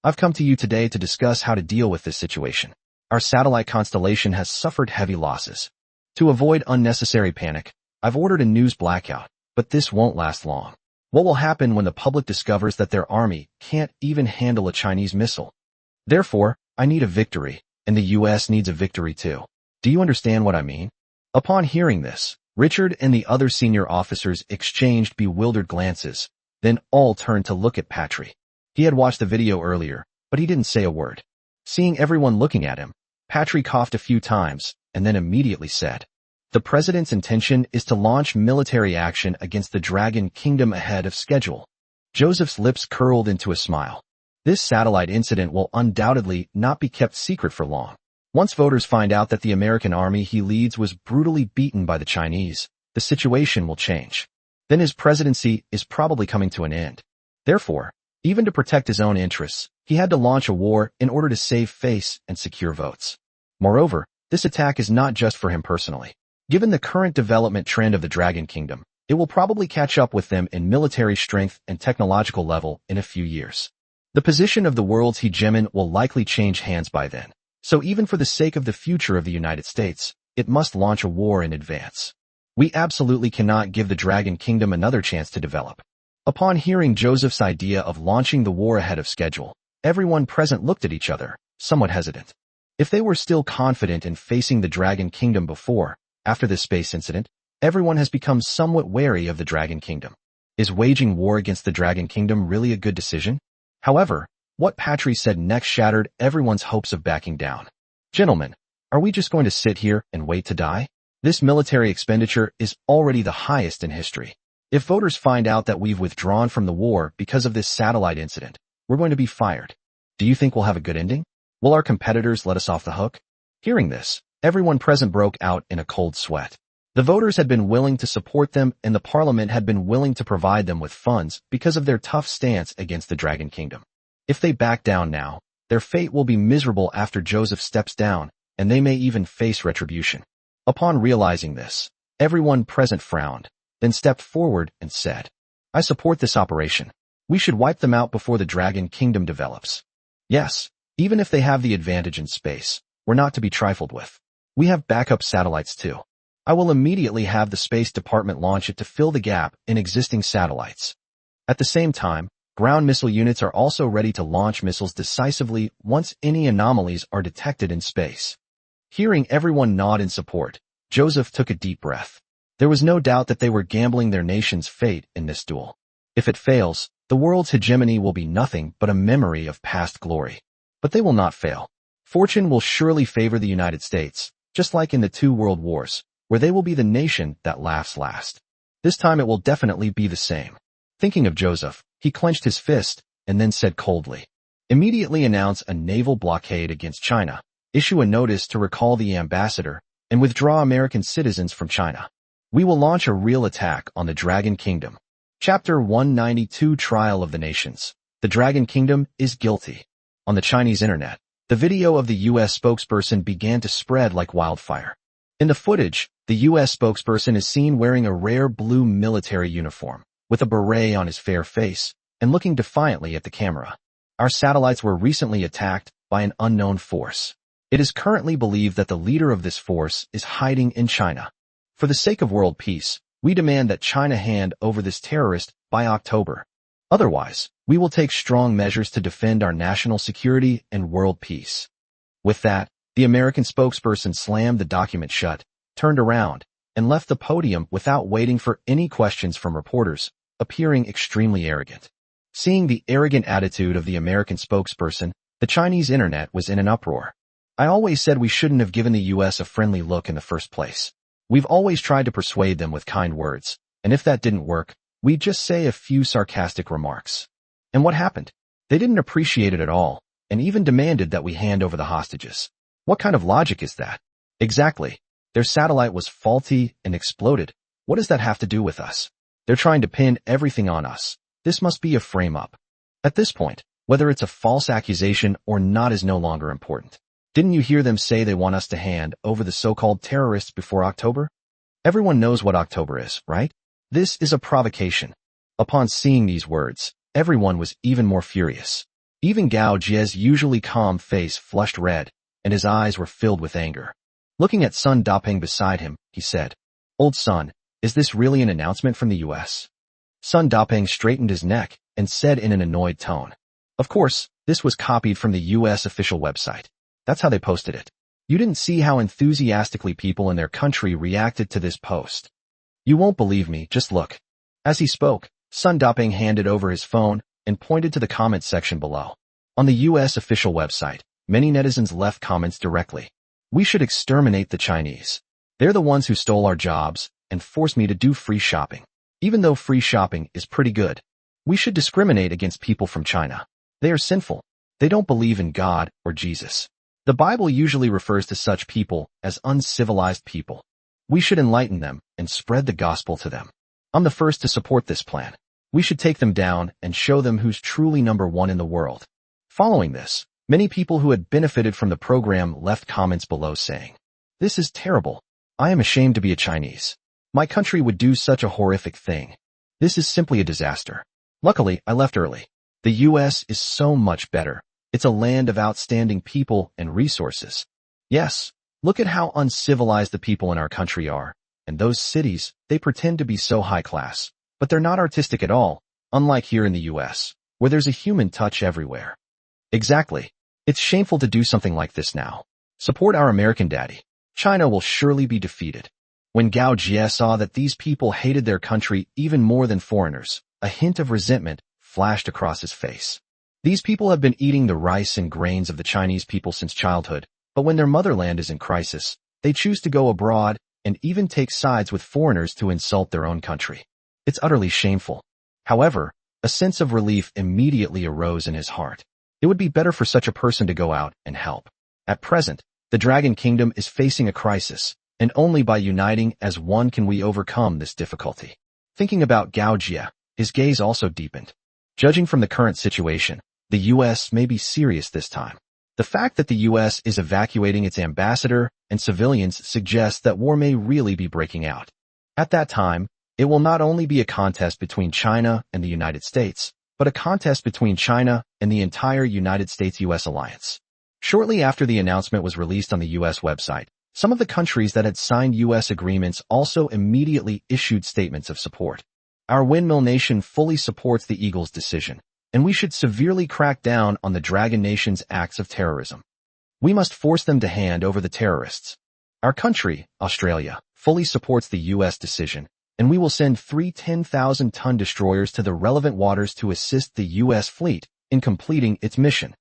I've come to you today to discuss how to deal with this situation. Our satellite constellation has suffered heavy losses. To avoid unnecessary panic, I've ordered a news blackout, but this won't last long. What will happen when the public discovers that their army can't even handle a Chinese missile? Therefore, I need a victory, and the U.S. needs a victory too. Do you understand what I mean?" Upon hearing this, Richard and the other senior officers exchanged bewildered glances, then all turned to look at Patry. He had watched the video earlier, but he didn't say a word. Seeing everyone looking at him, Patry coughed a few times, and then immediately said, "The president's intention is to launch military action against the Dragon Kingdom ahead of schedule." Joseph's lips curled into a smile. This satellite incident will undoubtedly not be kept secret for long. Once voters find out that the American army he leads was brutally beaten by the Chinese, the situation will change. Then his presidency is probably coming to an end. Therefore, even to protect his own interests, he had to launch a war in order to save face and secure votes. Moreover, this attack is not just for him personally. Given the current development trend of the Dragon Kingdom, it will probably catch up with them in military strength and technological level in a few years. The position of the world's hegemon will likely change hands by then. So even for the sake of the future of the United States, it must launch a war in advance. We absolutely cannot give the Dragon Kingdom another chance to develop. Upon hearing Joseph's idea of launching the war ahead of schedule, everyone present looked at each other, somewhat hesitant. If they were still confident in facing the Dragon Kingdom before, after this space incident, everyone has become somewhat wary of the Dragon Kingdom. Is waging war against the Dragon Kingdom really a good decision? However, what Patry said next shattered everyone's hopes of backing down. "Gentlemen, are we just going to sit here and wait to die? This military expenditure is already the highest in history. If voters find out that we've withdrawn from the war because of this satellite incident, we're going to be fired. Do you think we'll have a good ending? Will our competitors let us off the hook?" Hearing this, everyone present broke out in a cold sweat. The voters had been willing to support them, and the parliament had been willing to provide them with funds because of their tough stance against the Dragon Kingdom. If they back down now, their fate will be miserable after Joseph steps down, and they may even face retribution. Upon realizing this, everyone present frowned, then stepped forward and said, "I support this operation. We should wipe them out before the Dragon Kingdom develops. Yes, even if they have the advantage in space, we're not to be trifled with. We have backup satellites too. I will immediately have the Space Department launch it to fill the gap in existing satellites." At the same time, Ground missile units are also ready to launch missiles decisively once any anomalies are detected in space. Hearing everyone nod in support, Joseph took a deep breath. There was no doubt that they were gambling their nation's fate in this duel. If it fails, the world's hegemony will be nothing but a memory of past glory. But they will not fail. Fortune will surely favor the United States, just like in the 2 world wars, where they will be the nation that laughs last. This time it will definitely be the same. Thinking of Joseph, he clenched his fist and then said coldly, "Immediately announce a naval blockade against China, issue a notice to recall the ambassador, and withdraw American citizens from China. We will launch a real attack on the Dragon Kingdom." Chapter 192 Trial of the Nations. The Dragon Kingdom is guilty. On the Chinese internet, the video of the U.S. spokesperson began to spread like wildfire. In the footage, the U.S. spokesperson is seen wearing a rare blue military uniform, with a beret on his fair face, and looking defiantly at the camera. Our satellites were recently attacked by an unknown force. It is currently believed that the leader of this force is hiding in China. For the sake of world peace, we demand that China hand over this terrorist by October. Otherwise, we will take strong measures to defend our national security and world peace. With that, the American spokesperson slammed the document shut, turned around, and left the podium without waiting for any questions from reporters, appearing extremely arrogant. Seeing the arrogant attitude of the American spokesperson, the Chinese internet was in an uproar. I always said we shouldn't have given the U.S. a friendly look in the first place. We've always tried to persuade them with kind words, and if that didn't work, we'd just say a few sarcastic remarks. And what happened? They didn't appreciate it at all, and even demanded that we hand over the hostages. What kind of logic is that? Exactly. Their satellite was faulty and exploded. What does that have to do with us? They're trying to pin everything on us. This must be a frame-up. At this point, whether it's a false accusation or not is no longer important. Didn't you hear them say they want us to hand over the so-called terrorists before October? Everyone knows what October is, right? This is a provocation. Upon seeing these words, everyone was even more furious. Even Gao Jie's usually calm face flushed red, and his eyes were filled with anger. Looking at Sun Daping beside him, he said, "Old Sun, is this really an announcement from the U.S.? Sun Daping straightened his neck and said in an annoyed tone, "Of course, this was copied from the U.S. official website. That's how they posted it. You didn't see how enthusiastically people in their country reacted to this post. You won't believe me, just look." As he spoke, Sun Daping handed over his phone and pointed to the comment section below. On the U.S. official website, many netizens left comments directly. "We should exterminate the Chinese. They're the ones who stole our jobs and forced me to do free shopping. Even though free shopping is pretty good, we should discriminate against people from China. They are sinful. They don't believe in God or Jesus. The Bible usually refers to such people as uncivilized people. We should enlighten them and spread the gospel to them. I'm the first to support this plan. We should take them down and show them who's truly number one in the world." Following this, many people who had benefited from the program left comments below saying, "This is terrible. I am ashamed to be a Chinese. My country would do such a horrific thing. This is simply a disaster. Luckily, I left early. The U.S. is so much better. It's a land of outstanding people and resources. Yes, look at how uncivilized the people in our country are. And those cities, they pretend to be so high class, but they're not artistic at all, unlike here in the U.S., where there's a human touch everywhere." Exactly. It's shameful to do something like this now. Support our American daddy. China will surely be defeated. When Gao Jie saw that these people hated their country even more than foreigners, a hint of resentment flashed across his face. These people have been eating the rice and grains of the Chinese people since childhood, but when their motherland is in crisis, they choose to go abroad and even take sides with foreigners to insult their own country. It's utterly shameful. However, a sense of relief immediately arose in his heart. It would be better for such a person to go out and help. At present, the Dragon Kingdom is facing a crisis, and only by uniting as one can we overcome this difficulty. Thinking about Gao Jie, his gaze also deepened. Judging from the current situation, the U.S. may be serious this time. The fact that the U.S. is evacuating its ambassador and civilians suggests that war may really be breaking out. At that time, it will not only be a contest between China and the United States, but a contest between China and the entire United States-U.S. alliance. Shortly after the announcement was released on the U.S. website, some of the countries that had signed U.S. agreements also immediately issued statements of support. Our windmill nation fully supports the Eagles' decision, and we should severely crack down on the Dragon Nation's acts of terrorism. We must force them to hand over the terrorists. Our country, Australia, fully supports the U.S. decision, and we will send 3 10,000-ton destroyers to the relevant waters to assist the U.S. fleet in completing its mission.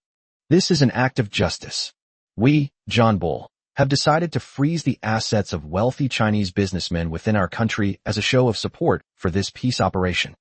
This is an act of justice. We, John Bull, have decided to freeze the assets of wealthy Chinese businessmen within our country as a show of support for this peace operation.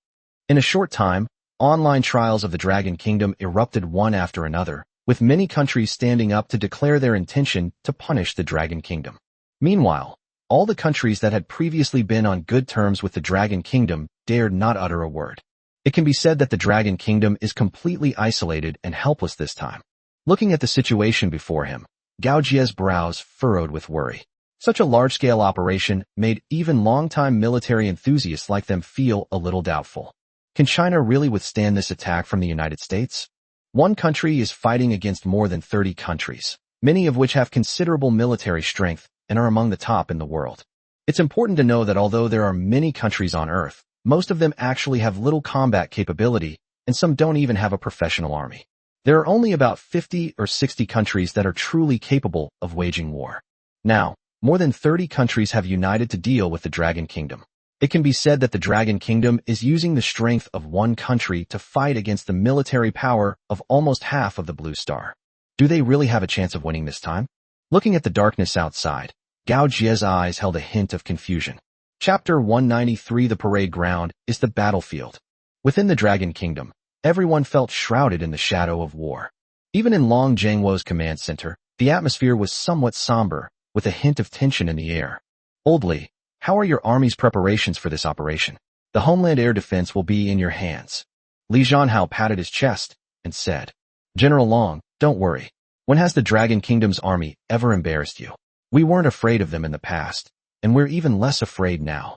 In a short time, online trials of the Dragon Kingdom erupted one after another, with many countries standing up to declare their intention to punish the Dragon Kingdom. Meanwhile, all the countries that had previously been on good terms with the Dragon Kingdom dared not utter a word. It can be said that the Dragon Kingdom is completely isolated and helpless this time. Looking at the situation before him, Gao Jie's brows furrowed with worry. Such a large-scale operation made even long-time military enthusiasts like them feel a little doubtful. Can China really withstand this attack from the United States? One country is fighting against more than 30 countries, many of which have considerable military strength and are among the top in the world. It's important to know that although there are many countries on Earth, most of them actually have little combat capability, and some don't even have a professional army. There are only about 50 or 60 countries that are truly capable of waging war. Now, more than 30 countries have united to deal with the Dragon Kingdom. It can be said that the Dragon Kingdom is using the strength of one country to fight against the military power of almost half of the Blue Star. Do they really have a chance of winning this time? Looking at the darkness outside, Gao Jie's eyes held a hint of confusion. Chapter 193. The parade ground is the battlefield. Within the Dragon Kingdom, everyone felt shrouded in the shadow of war. Even in Long Zhangwo's command center, the atmosphere was somewhat somber, with a hint of tension in the air. Old Li, how are your army's preparations for this operation? The Homeland Air Defense will be in your hands. Li Zhanhao patted his chest and said, General Long, don't worry. When has the Dragon Kingdom's army ever embarrassed you? We weren't afraid of them in the past, and we're even less afraid now.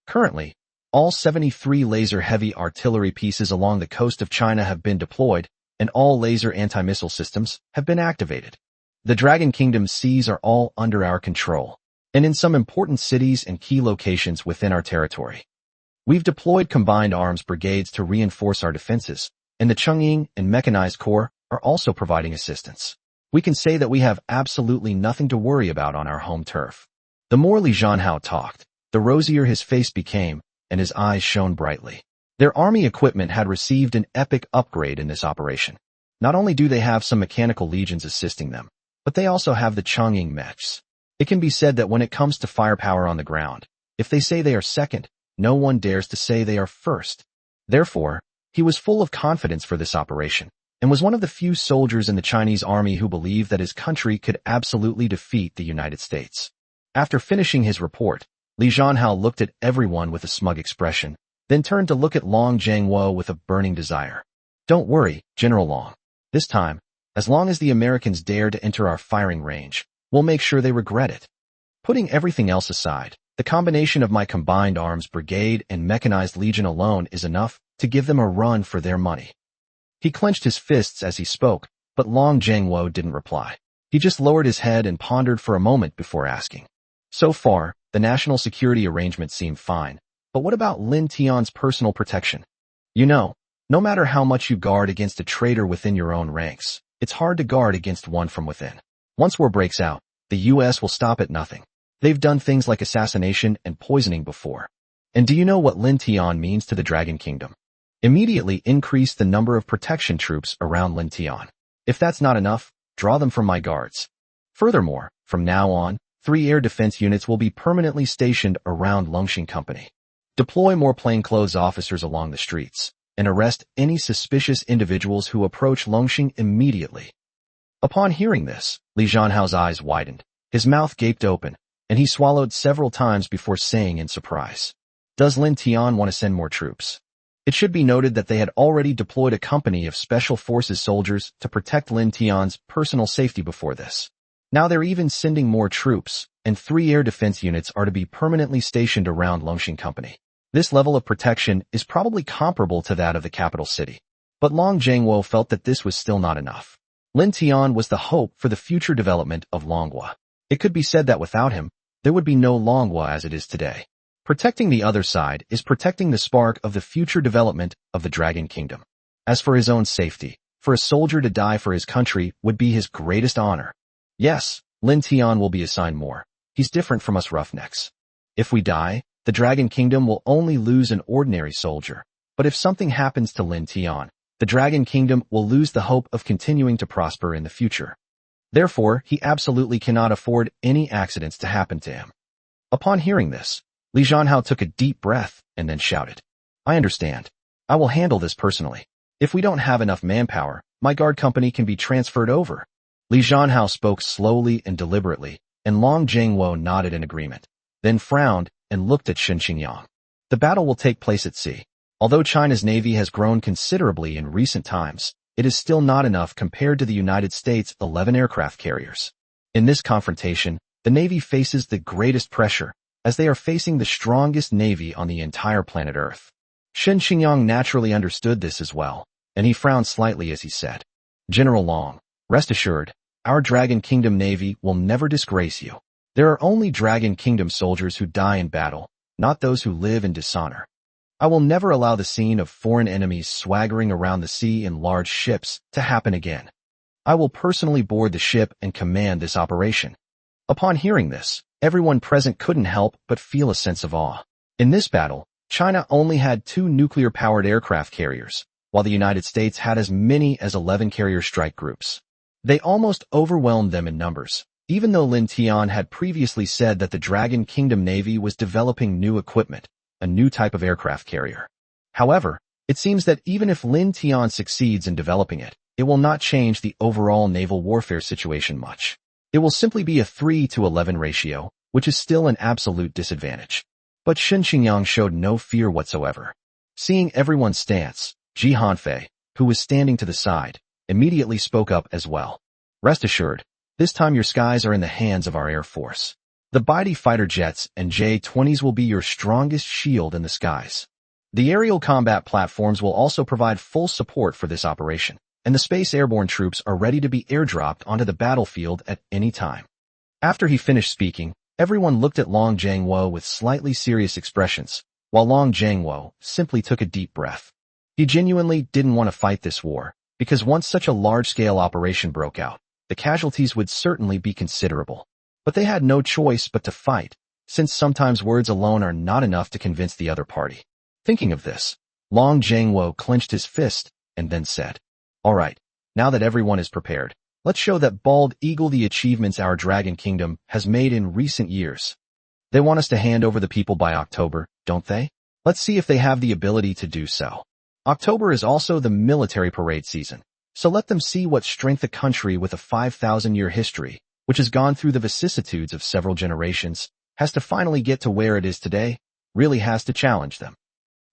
Currently, all 73 laser-heavy artillery pieces along the coast of China have been deployed, and all laser anti-missile systems have been activated. The Dragon Kingdom's seas are all under our control, and in some important cities and key locations within our territory. We've deployed combined arms brigades to reinforce our defenses, and the Chongying and Mechanized Corps are also providing assistance. We can say that we have absolutely nothing to worry about on our home turf. The more Li Zhanhao talked, the rosier his face became, and his eyes shone brightly. Their army equipment had received an epic upgrade in this operation. Not only do they have some mechanical legions assisting them, but they also have the Chongying mechs. It can be said that when it comes to firepower on the ground, if they say they are second, no one dares to say they are first. Therefore, he was full of confidence for this operation, and was one of the few soldiers in the Chinese army who believed that his country could absolutely defeat the United States. After finishing his report, Li Zhanhao looked at everyone with a smug expression, then turned to look at Long Zhangwo with a burning desire. Don't worry, General Long. This time, as long as the Americans dare to enter our firing range, we'll make sure they regret it. Putting everything else aside, the combination of my combined arms brigade and mechanized legion alone is enough to give them a run for their money. He clenched his fists as he spoke, but Long Zhangwo didn't reply. He just lowered his head and pondered for a moment before asking. So far, the national security arrangement seemed fine, but what about Lin Tian's personal protection? You know, no matter how much you guard against a traitor within your own ranks, it's hard to guard against one from within. Once war breaks out, the U.S. will stop at nothing. They've done things like assassination and poisoning before. And do you know what Lin Tian means to the Dragon Kingdom? Immediately increase the number of protection troops around Lin Tian. If that's not enough, draw them from my guards. Furthermore, from now on, 3 air defense units will be permanently stationed around Longxing Company. Deploy more plainclothes officers along the streets, and arrest any suspicious individuals who approach Longxing immediately. Upon hearing this, Li Zhanhao's eyes widened, his mouth gaped open, and he swallowed several times before saying in surprise, Does Lin Tian want to send more troops? It should be noted that they had already deployed a company of special forces soldiers to protect Lin Tian's personal safety before this. Now they're even sending more troops, and 3 air defense units are to be permanently stationed around Longxing Company. This level of protection is probably comparable to that of the capital city. But Long Zhangwo felt that this was still not enough. Lin Tian was the hope for the future development of Longhua. It could be said that without him, there would be no Longhua as it is today. Protecting the other side is protecting the spark of the future development of the Dragon Kingdom. As for his own safety, for a soldier to die for his country would be his greatest honor. Yes, Lin Tian will be assigned more. He's different from us roughnecks. If we die, the Dragon Kingdom will only lose an ordinary soldier. But if something happens to Lin Tian, the Dragon Kingdom will lose the hope of continuing to prosper in the future. Therefore, he absolutely cannot afford any accidents to happen to him. Upon hearing this, Li Zhanhao took a deep breath and then shouted, I understand. I will handle this personally. If we don't have enough manpower, my guard company can be transferred over. Li Zhanhao spoke slowly and deliberately, and Long Zhengwo nodded in agreement, then frowned and looked at Shen Qingyang. The battle will take place at sea. Although China's navy has grown considerably in recent times, it is still not enough compared to the United States' 11 aircraft carriers. In this confrontation, the navy faces the greatest pressure, as they are facing the strongest navy on the entire planet Earth. Shen Qingyang naturally understood this as well, and he frowned slightly as he said, General Long, rest assured, our Dragon Kingdom Navy will never disgrace you. There are only Dragon Kingdom soldiers who die in battle, not those who live in dishonor. I will never allow the scene of foreign enemies swaggering around the sea in large ships to happen again. I will personally board the ship and command this operation. Upon hearing this, everyone present couldn't help but feel a sense of awe. In this battle, China only had 2 nuclear-powered aircraft carriers, while the United States had as many as 11 carrier strike groups. They almost overwhelmed them in numbers, even though Lin Tian had previously said that the Dragon Kingdom Navy was developing new equipment, a new type of aircraft carrier. However, it seems that even if Lin Tian succeeds in developing it, it will not change the overall naval warfare situation much. It will simply be a 3-to-11 ratio, which is still an absolute disadvantage. But Shen Qingyang showed no fear whatsoever. Seeing everyone's stance, Ji Hanfei, who was standing to the side, immediately spoke up as well. Rest assured, this time your skies are in the hands of our Air Force. The Baidi fighter jets and J-20s will be your strongest shield in the skies. The aerial combat platforms will also provide full support for this operation, and the space airborne troops are ready to be airdropped onto the battlefield at any time. After he finished speaking, everyone looked at Long Zhengwo with slightly serious expressions, while Long Zhengwo simply took a deep breath. He genuinely didn't want to fight this war, because once such a large-scale operation broke out, the casualties would certainly be considerable. But they had no choice but to fight, since sometimes words alone are not enough to convince the other party. Thinking of this, Long Zhengwo clenched his fist and then said, All right, now that everyone is prepared, let's show that bald eagle the achievements our Dragon Kingdom has made in recent years. They want us to hand over the people by October, don't they? Let's see if they have the ability to do so. October is also the military parade season, so let them see what strength a country with a 5,000-year history, which has gone through the vicissitudes of several generations, has to finally get to where it is today, really has to challenge them.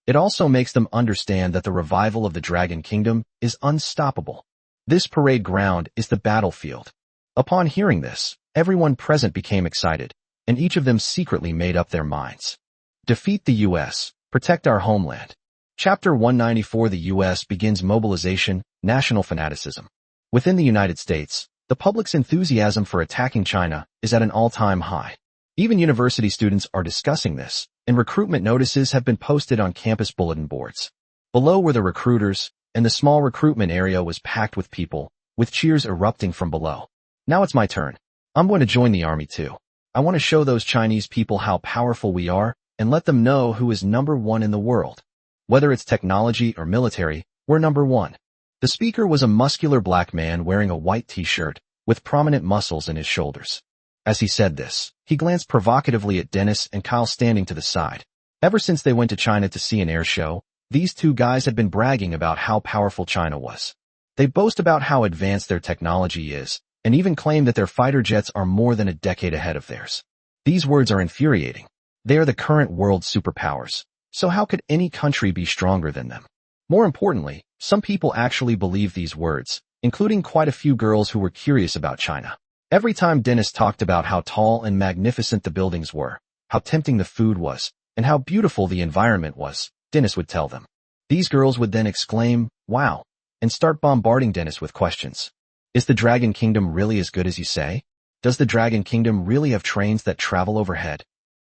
It also makes them understand that the revival of the Dragon Kingdom is unstoppable. This parade ground is the battlefield. Upon hearing this, everyone present became excited, and each of them secretly made up their minds. Defeat the U.S., protect our homeland. Chapter 194. The U.S. begins mobilization, national fanaticism. Within the United States, the public's enthusiasm for attacking China is at an all-time high. Even university students are discussing this, and recruitment notices have been posted on campus bulletin boards. Below were the recruiters, and the small recruitment area was packed with people, with cheers erupting from below. Now it's my turn. I'm going to join the army too. I want to show those Chinese people how powerful we are, and let them know who is number one in the world. Whether it's technology or military, we're number one. The speaker was a muscular black man wearing a white t-shirt, with prominent muscles in his shoulders. As he said this, he glanced provocatively at Dennis and Kyle standing to the side. Ever since they went to China to see an air show, these two guys had been bragging about how powerful China was. They boast about how advanced their technology is, and even claim that their fighter jets are more than a decade ahead of theirs. These words are infuriating. They are the current world superpowers, so how could any country be stronger than them? More importantly, some people actually believe these words, including quite a few girls who were curious about China. Every time Dennis talked about how tall and magnificent the buildings were, how tempting the food was, and how beautiful the environment was, Dennis would tell them. These girls would then exclaim, "Wow," and start bombarding Dennis with questions. Is the Dragon Kingdom really as good as you say? Does the Dragon Kingdom really have trains that travel overhead?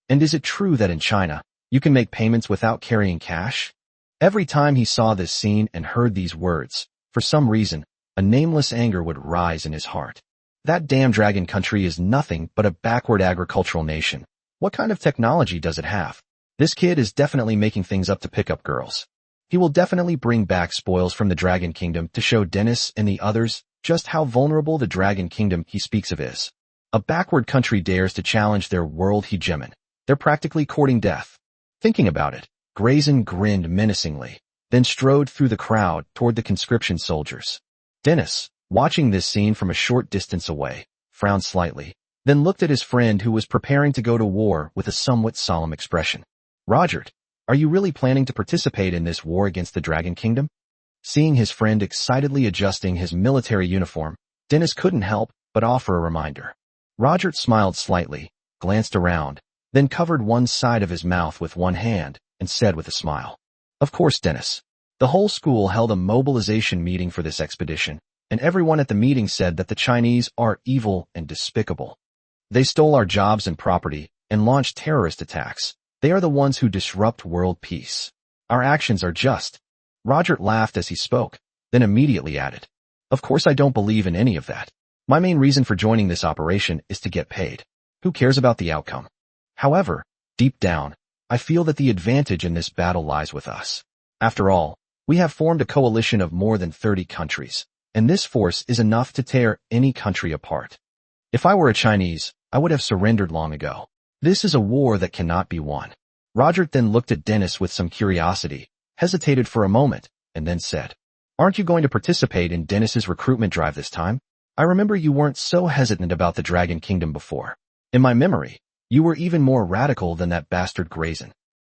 And is it true that in China, you can make payments without carrying cash? Every time he saw this scene and heard these words, for some reason, a nameless anger would rise in his heart. That damn dragon country is nothing but a backward agricultural nation. What kind of technology does it have? This kid is definitely making things up to pick up girls. He will definitely bring back spoils from the Dragon Kingdom to show Dennis and the others just how vulnerable the Dragon Kingdom he speaks of is. A backward country dares to challenge their world hegemon. They're practically courting death. Thinking about it, Grayson grinned menacingly, then strode through the crowd toward the conscription soldiers. Dennis, watching this scene from a short distance away, frowned slightly, then looked at his friend who was preparing to go to war with a somewhat solemn expression. Roger, are you really planning to participate in this war against the Dragon Kingdom? Seeing his friend excitedly adjusting his military uniform, Dennis couldn't help but offer a reminder. Roger smiled slightly, glanced around, then covered one side of his mouth with one hand, and said with a smile, "Of course, Dennis." The whole school held a mobilization meeting for this expedition, and everyone at the meeting said that the Chinese are evil and despicable. They stole our jobs and property and launched terrorist attacks. They are the ones who disrupt world peace. Our actions are just. Roger laughed as he spoke, then immediately added, "Of course I don't believe in any of that. My main reason for joining this operation is to get paid. Who cares about the outcome? However, deep down, I feel that the advantage in this battle lies with us. After all, we have formed a coalition of more than 30 countries, and this force is enough to tear any country apart. If I were a Chinese, I would have surrendered long ago. This is a war that cannot be won." Roger then looked at Dennis with some curiosity, hesitated for a moment, and then said, "Aren't you going to participate in Dennis's recruitment drive this time? I remember you weren't so hesitant about the Dragon Kingdom before. In my memory, you were even more radical than that bastard Grayson.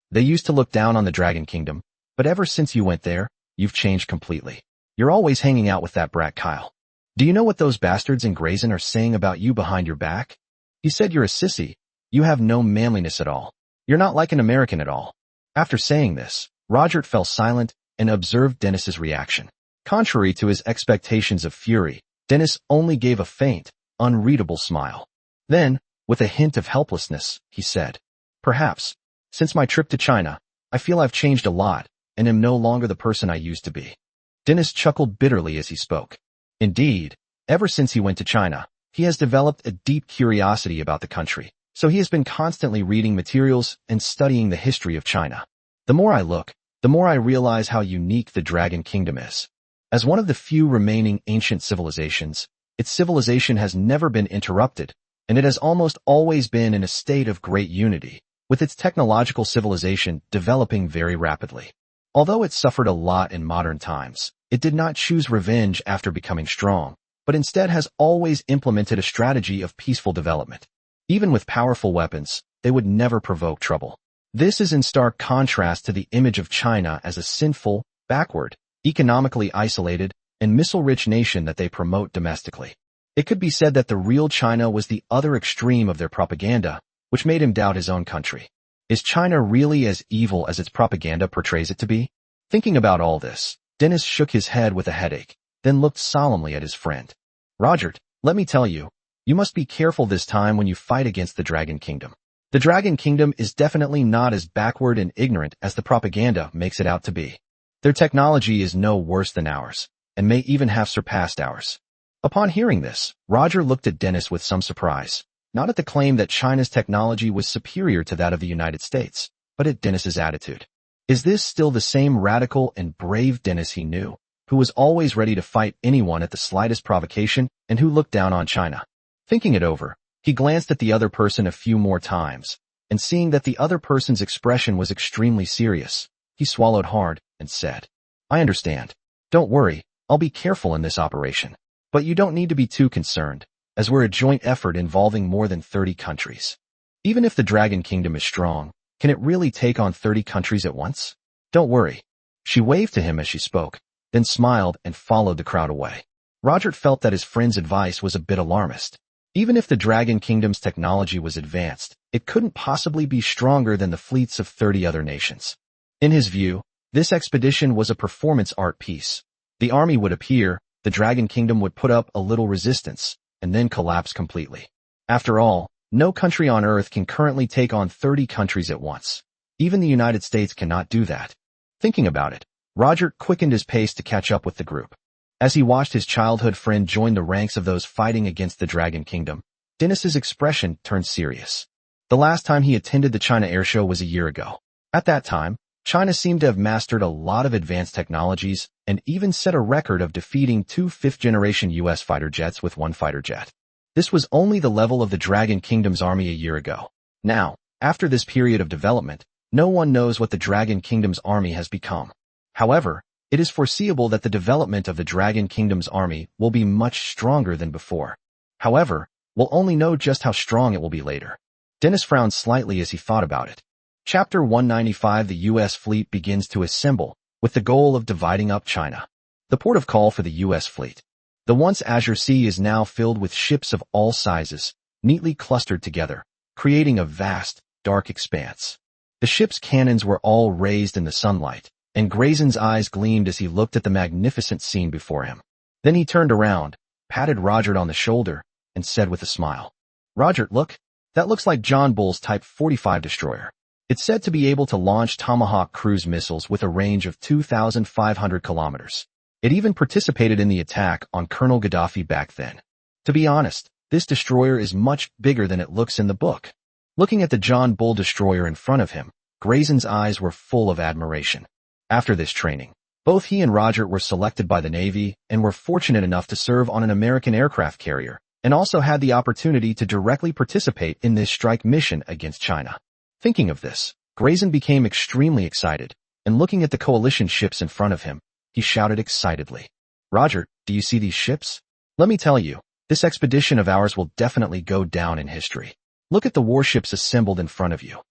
They used to look down on the Dragon Kingdom, but ever since you went there, you've changed completely. You're always hanging out with that brat Kyle. Do you know what those bastards in Grayson are saying about you behind your back? He said you're a sissy. You have no manliness at all. You're not like an American at all." After saying this, Roger fell silent and observed Dennis's reaction. Contrary to his expectations of fury, Dennis only gave a faint, unreadable smile. Then, with a hint of helplessness, he said, "Perhaps, since my trip to China, I feel I've changed a lot and am no longer the person I used to be." Dennis chuckled bitterly as he spoke. Indeed, ever since he went to China, he has developed a deep curiosity about the country, so he has been constantly reading materials and studying the history of China. The more I look, the more I realize how unique the Dragon Kingdom is. As one of the few remaining ancient civilizations, its civilization has never been interrupted, and it has almost always been in a state of great unity, with its technological civilization developing very rapidly. Although it suffered a lot in modern times, it did not choose revenge after becoming strong, but instead has always implemented a strategy of peaceful development. Even with powerful weapons, they would never provoke trouble. This is in stark contrast to the image of China as a sinful, backward, economically isolated, and missile-rich nation that they promote domestically. It could be said that the real China was the other extreme of their propaganda, which made him doubt his own country. Is China really as evil as its propaganda portrays it to be? Thinking about all this, Dennis shook his head with a headache, then looked solemnly at his friend. "Roger, let me tell you, you must be careful this time when you fight against the Dragon Kingdom. The Dragon Kingdom is definitely not as backward and ignorant as the propaganda makes it out to be. Their technology is no worse than ours, and may even have surpassed ours." Upon hearing this, Roger looked at Dennis with some surprise, not at the claim that China's technology was superior to that of the United States, but at Dennis's attitude. Is this still the same radical and brave Dennis he knew, who was always ready to fight anyone at the slightest provocation and who looked down on China? Thinking it over, he glanced at the other person a few more times, and seeing that the other person's expression was extremely serious, he swallowed hard and said, "I understand. Don't worry, I'll be careful in this operation. But you don't need to be too concerned, as we're a joint effort involving more than 30 countries. Even if the Dragon Kingdom is strong, can it really take on 30 countries at once? Don't worry." She waved to him as she spoke, then smiled and followed the crowd away. Roger felt that his friend's advice was a bit alarmist. Even if the Dragon Kingdom's technology was advanced, it couldn't possibly be stronger than the fleets of 30 other nations. In his view, this expedition was a performance art piece. The army would appear, the Dragon Kingdom would put up a little resistance, and then collapse completely. After all, no country on Earth can currently take on 30 countries at once. Even the United States cannot do that. Thinking about it, Roger quickened his pace to catch up with the group. As he watched his childhood friend join the ranks of those fighting against the Dragon Kingdom, Dennis's expression turned serious. The last time he attended the China Air Show was a year ago. At that time, China seemed to have mastered a lot of advanced technologies and even set a record of defeating 2 fifth-generation U.S. fighter jets with 1 fighter jet. This was only the level of the Dragon Kingdom's army a year ago. Now, after this period of development, no one knows what the Dragon Kingdom's army has become. However, it is foreseeable that the development of the Dragon Kingdom's army will be much stronger than before. However, we'll only know just how strong it will be later. Dennis frowned slightly as he thought about it. Chapter 195. The U.S. fleet begins to assemble, with the goal of dividing up China. The port of call for the U.S. fleet. The once azure sea is now filled with ships of all sizes, neatly clustered together, creating a vast, dark expanse. The ship's cannons were all raised in the sunlight, and Graysen's eyes gleamed as he looked at the magnificent scene before him. Then he turned around, patted Roger on the shoulder, and said with a smile, "Roger, look, that looks like John Bull's Type 45 destroyer. It's said to be able to launch Tomahawk cruise missiles with a range of 2,500 kilometers. It even participated in the attack on Colonel Gaddafi back then. To be honest, this destroyer is much bigger than it looks in the book." Looking at the John Bull destroyer in front of him, Graysen's eyes were full of admiration. After this training, both he and Roger were selected by the Navy and were fortunate enough to serve on an American aircraft carrier, and also had the opportunity to directly participate in this strike mission against China. Thinking of this, Graysen became extremely excited, and looking at the coalition ships in front of him, he shouted excitedly, "Roger, do you see these ships? Let me tell you, this expedition of ours will definitely go down in history. Look at the warships assembled in front of you.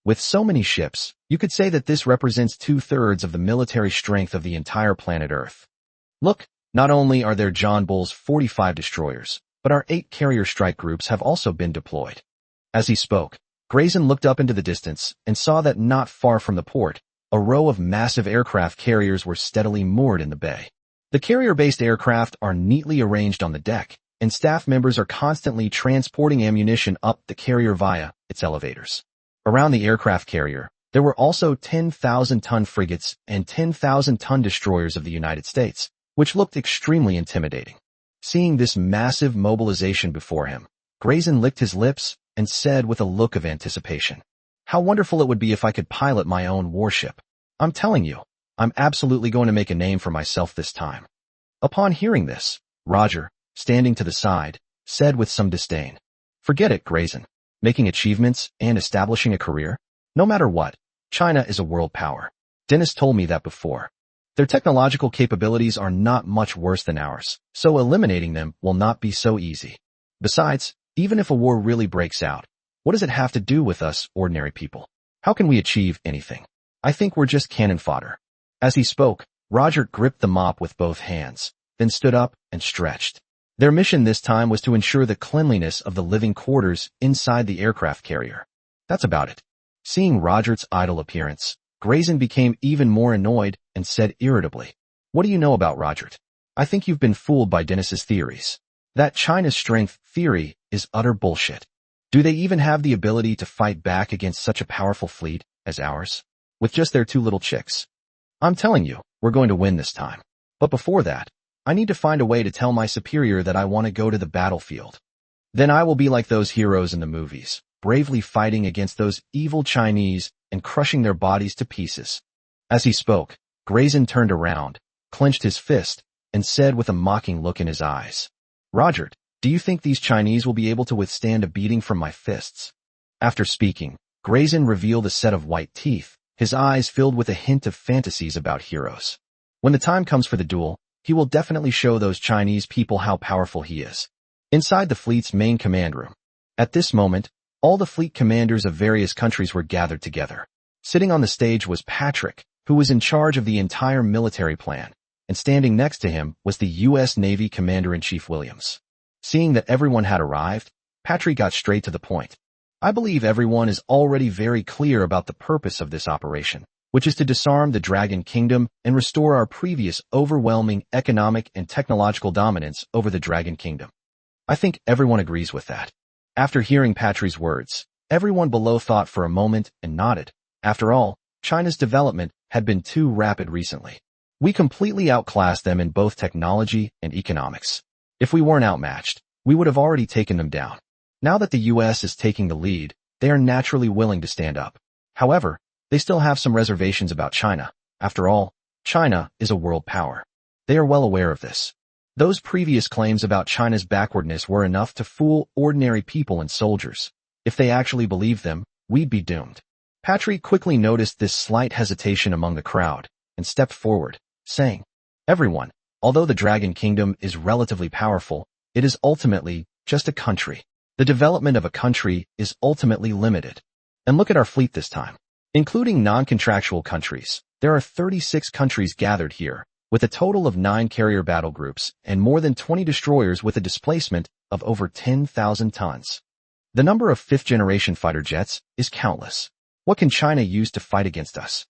With so many ships, you could say that this represents 2/3 of the military strength of the entire planet Earth. Look, not only are there John Bull's 45 destroyers, but our 8 carrier strike groups have also been deployed." As he spoke, Graysen looked up into the distance and saw that not far from the port, a row of massive aircraft carriers were steadily moored in the bay. The carrier-based aircraft are neatly arranged on the deck, and staff members are constantly transporting ammunition up the carrier via its elevators. Around the aircraft carrier, there were also 10,000-ton frigates and 10,000-ton destroyers of the United States, which looked extremely intimidating. Seeing this massive mobilization before him, Graysen licked his lips and said with a look of anticipation, "How wonderful it would be if I could pilot my own warship. I'm telling you, I'm absolutely going to make a name for myself this time." Upon hearing this, Roger, standing to the side, said with some disdain, "Forget it, Graysen. Making achievements and establishing a career? No matter what, China is a world power. Dennis told me that before. Their technological capabilities are not much worse than ours, so eliminating them will not be so easy. Besides, even if a war really breaks out, what does it have to do with us ordinary people? How can we achieve anything? I think we're just cannon fodder." As he spoke, Roger gripped the mop with both hands, then stood up and stretched. Their mission this time was to ensure the cleanliness of the living quarters inside the aircraft carrier. That's about it. Seeing Roger's idle appearance, Graysen became even more annoyed and said irritably, "What do you know about Roger? I think you've been fooled by Dennis's theories. That China's strength theory is utter bullshit. Do they even have the ability to fight back against such a powerful fleet as ours, with just their 2 little chicks? I'm telling you, we're going to win this time. But before that, I need to find a way to tell my superior that I want to go to the battlefield. Then I will be like those heroes in the movies, bravely fighting against those evil Chinese and crushing their bodies to pieces." As he spoke, Graysen turned around, clenched his fist, and said with a mocking look in his eyes, "Roger, do you think these Chinese will be able to withstand a beating from my fists?" After speaking, Graysen revealed a set of white teeth, his eyes filled with a hint of fantasies about heroes. When the time comes for the duel, he will definitely show those Chinese people how powerful he is. Inside the fleet's main command room. At this moment, all the fleet commanders of various countries were gathered together. Sitting on the stage was Patrick, who was in charge of the entire military plan, and standing next to him was the U.S. Navy Commander-in-Chief Williams. Seeing that everyone had arrived, Patrick got straight to the point. "I believe everyone is already very clear about the purpose of this operation, which is to disarm the Dragon Kingdom and restore our previous overwhelming economic and technological dominance over the Dragon Kingdom. I think everyone agrees with that." After hearing Patrick's words, everyone below thought for a moment and nodded. After all, China's development had been too rapid recently. We completely outclassed them in both technology and economics. If we weren't outmatched, we would have already taken them down. Now that the US is taking the lead, they are naturally willing to stand up. However, they still have some reservations about China. After all, China is a world power. They are well aware of this. Those previous claims about China's backwardness were enough to fool ordinary people and soldiers. If they actually believed them, we'd be doomed. Patry quickly noticed this slight hesitation among the crowd and stepped forward, saying, "Everyone, although the Dragon Kingdom is relatively powerful, it is ultimately just a country. The development of a country is ultimately limited. And look at our fleet this time. Including non-contractual countries, there are 36 countries gathered here, with a total of 9 carrier battle groups and more than 20 destroyers with a displacement of over 10,000 tons. The number of fifth-generation fighter jets is countless. What can China use to fight against us?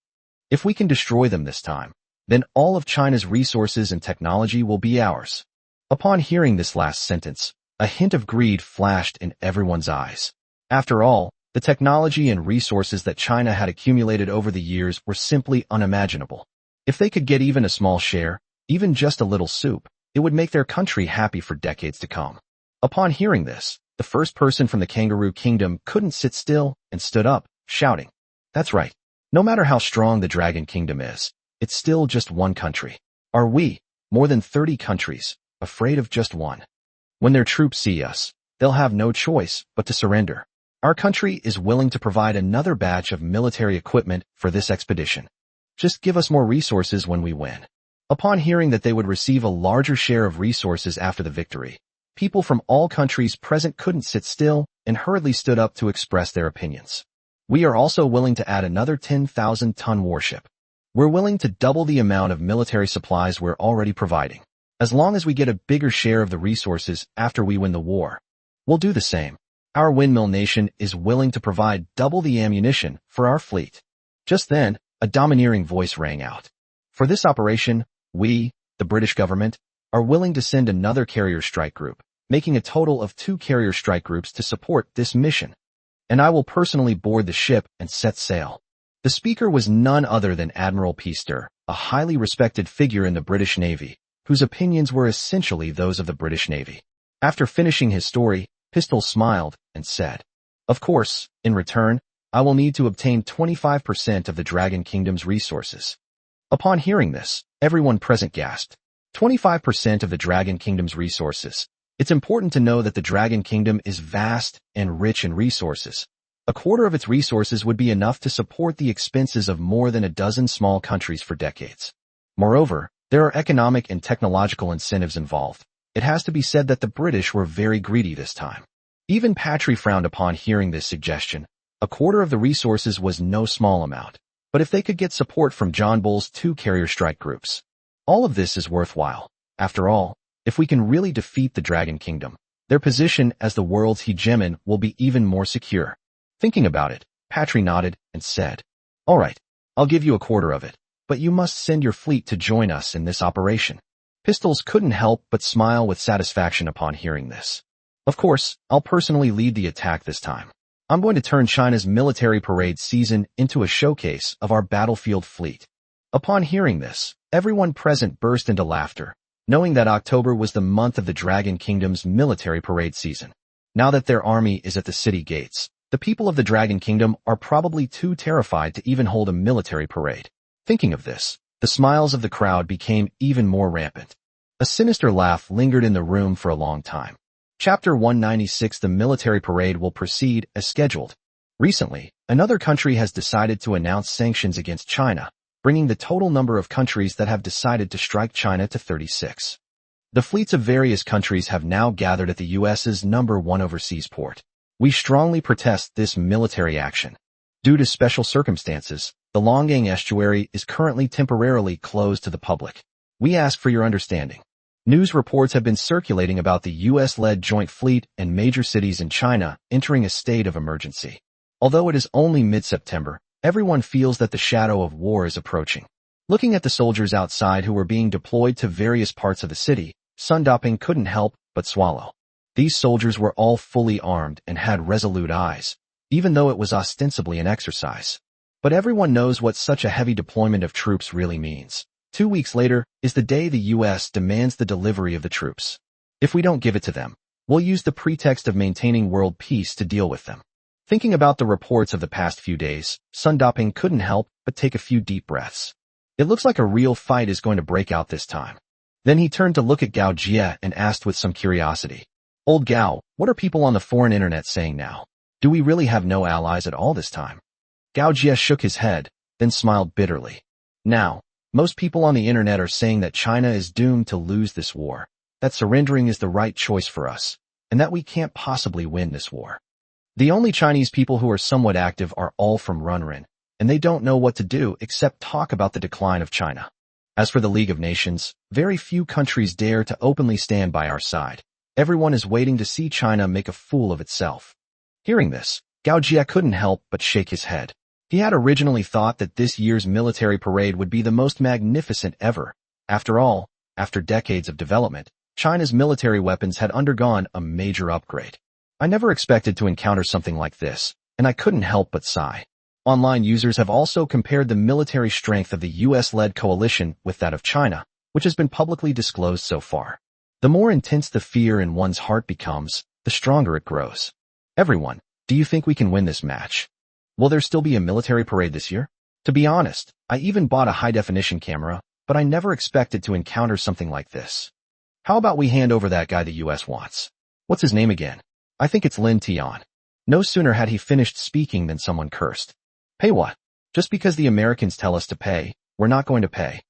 If we can destroy them this time, then all of China's resources and technology will be ours." Upon hearing this last sentence, a hint of greed flashed in everyone's eyes. After all, the technology and resources that China had accumulated over the years were simply unimaginable. If they could get even a small share, even just a little soup, it would make their country happy for decades to come. Upon hearing this, the first person from the Kangaroo Kingdom couldn't sit still and stood up, shouting, "That's right. No matter how strong the Dragon Kingdom is, it's still just one country. Are we, more than 30 countries, afraid of just one? When their troops see us, they'll have no choice but to surrender. Our country is willing to provide another batch of military equipment for this expedition. Just give us more resources when we win." Upon hearing that they would receive a larger share of resources after the victory, people from all countries present couldn't sit still and hurriedly stood up to express their opinions. "We are also willing to add another 10,000-ton warship. We're willing to double the amount of military supplies we're already providing, as long as we get a bigger share of the resources after we win the war. We'll do the same. Our windmill nation is willing to provide double the ammunition for our fleet." Just then, a domineering voice rang out. "For this operation, we, the British government, are willing to send another carrier strike group, making a total of 2 carrier strike groups to support this mission. And I will personally board the ship and set sail." The speaker was none other than Admiral Peaster, a highly respected figure in the British Navy, whose opinions were essentially those of the British Navy. After finishing his story, Pistol smiled and said, "Of course, in return, I will need to obtain 25% of the Dragon Kingdom's resources." Upon hearing this, everyone present gasped. 25% of the Dragon Kingdom's resources. It's important to know that the Dragon Kingdom is vast and rich in resources. A quarter of its resources would be enough to support the expenses of more than a dozen small countries for decades. Moreover, there are economic and technological incentives involved. It has to be said that the British were very greedy this time. Even Patry frowned upon hearing this suggestion. A quarter of the resources was no small amount. But if they could get support from John Bull's 2 carrier strike groups, all of this is worthwhile. After all, if we can really defeat the Dragon Kingdom, their position as the world's hegemon will be even more secure. Thinking about it, Patry nodded and said, "All right, I'll give you a quarter of it, but you must send your fleet to join us in this operation." Pistols couldn't help but smile with satisfaction upon hearing this. "Of course, I'll personally lead the attack this time. I'm going to turn China's military parade season into a showcase of our battlefield fleet." Upon hearing this, everyone present burst into laughter, knowing that October was the month of the Dragon Kingdom's military parade season. Now that their army is at the city gates, the people of the Dragon Kingdom are probably too terrified to even hold a military parade. Thinking of this, the smiles of the crowd became even more rampant. A sinister laugh lingered in the room for a long time. Chapter 196. The military parade will proceed as scheduled. Recently, another country has decided to announce sanctions against China, bringing the total number of countries that have decided to strike China to 36. The fleets of various countries have now gathered at the US's #1 overseas port. We strongly protest this military action. Due to special circumstances, the Longgang Estuary is currently temporarily closed to the public. We ask for your understanding. News reports have been circulating about the US-led joint fleet and major cities in China entering a state of emergency. Although it is only mid-September, everyone feels that the shadow of war is approaching. Looking at the soldiers outside who were being deployed to various parts of the city, Sun Daping couldn't help but swallow. These soldiers were all fully armed and had resolute eyes, even though it was ostensibly an exercise. But everyone knows what such a heavy deployment of troops really means. 2 weeks later is the day the U.S. demands the delivery of the troops. If we don't give it to them, we'll use the pretext of maintaining world peace to deal with them. Thinking about the reports of the past few days, Sun Daping couldn't help but take a few deep breaths. It looks like a real fight is going to break out this time. Then he turned to look at Gao Jie and asked with some curiosity, "Old Gao, what are people on the foreign internet saying now? Do we really have no allies at all this time?" Gao Jie shook his head, then smiled bitterly. "Now, most people on the internet are saying that China is doomed to lose this war, that surrendering is the right choice for us, and that we can't possibly win this war. The only Chinese people who are somewhat active are all from Runrin, and they don't know what to do except talk about the decline of China. As for the League of Nations, very few countries dare to openly stand by our side. Everyone is waiting to see China make a fool of itself." Hearing this, Gao Jie couldn't help but shake his head. He had originally thought that this year's military parade would be the most magnificent ever. After all, after decades of development, China's military weapons had undergone a major upgrade. "I never expected to encounter something like this, and I couldn't help but sigh." Online users have also compared the military strength of the US-led coalition with that of China, which has been publicly disclosed so far. The more intense the fear in one's heart becomes, the stronger it grows. "Everyone, do you think we can win this match? Will there still be a military parade this year? To be honest, I even bought a high-definition camera, but I never expected to encounter something like this. How about we hand over that guy the US wants? What's his name again? I think it's Lin Tian." No sooner had he finished speaking than someone cursed. "Pay what? Just because the Americans tell us to pay, we're not going to pay.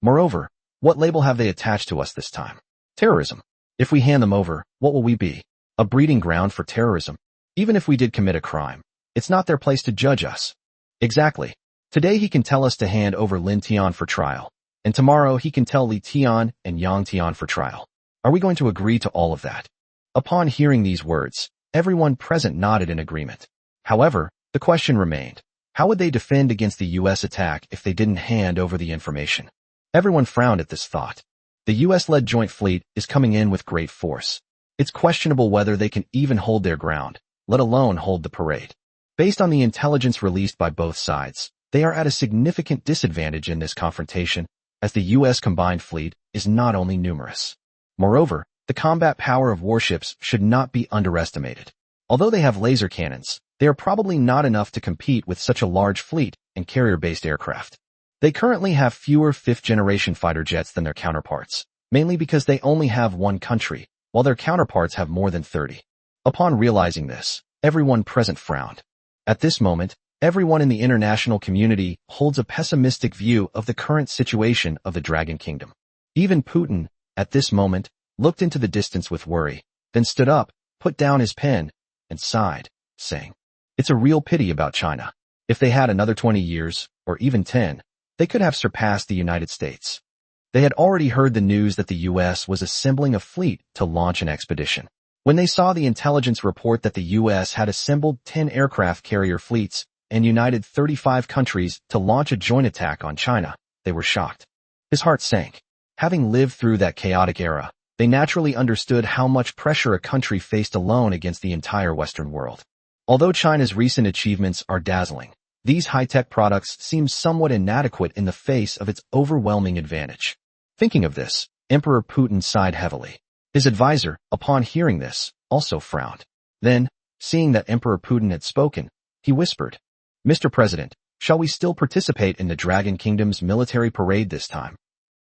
Moreover, what label have they attached to us this time? Terrorism. If we hand them over, what will we be? A breeding ground for terrorism? Even if we did commit a crime, it's not their place to judge us." Exactly. Today he can tell us to hand over Lin Tian for trial, and tomorrow he can tell Li Tian and Yang Tian for trial. Are we going to agree to all of that? Upon hearing these words, everyone present nodded in agreement. However, the question remained. How would they defend against the U.S. attack if they didn't hand over the information? Everyone frowned at this thought. The U.S.-led Joint Fleet is coming in with great force. It's questionable whether they can even hold their ground, let alone hold the parade. Based on the intelligence released by both sides, they are at a significant disadvantage in this confrontation, as the U.S. combined fleet is not only numerous. Moreover, the combat power of warships should not be underestimated. Although they have laser cannons, they are probably not enough to compete with such a large fleet and carrier-based aircraft. They currently have fewer fifth-generation fighter jets than their counterparts, mainly because they only have one country, while their counterparts have more than 30. Upon realizing this, everyone present frowned. At this moment, everyone in the international community holds a pessimistic view of the current situation of the Dragon Kingdom. Even Putin, at this moment, looked into the distance with worry, then stood up, put down his pen, and sighed, saying, "It's a real pity about China. If they had another 20 years, or even 10, they could have surpassed the United States." They had already heard the news that the U.S. was assembling a fleet to launch an expedition. When they saw the intelligence report that the U.S. had assembled 10 aircraft carrier fleets and united 35 countries to launch a joint attack on China, they were shocked. His heart sank. Having lived through that chaotic era, they naturally understood how much pressure a country faced alone against the entire Western world. Although China's recent achievements are dazzling, these high-tech products seem somewhat inadequate in the face of its overwhelming advantage. Thinking of this, Emperor Putin sighed heavily. His advisor, upon hearing this, also frowned. Then, seeing that Emperor Putin had spoken, he whispered, "Mr. President, shall we still participate in the Dragon Kingdom's military parade this time?"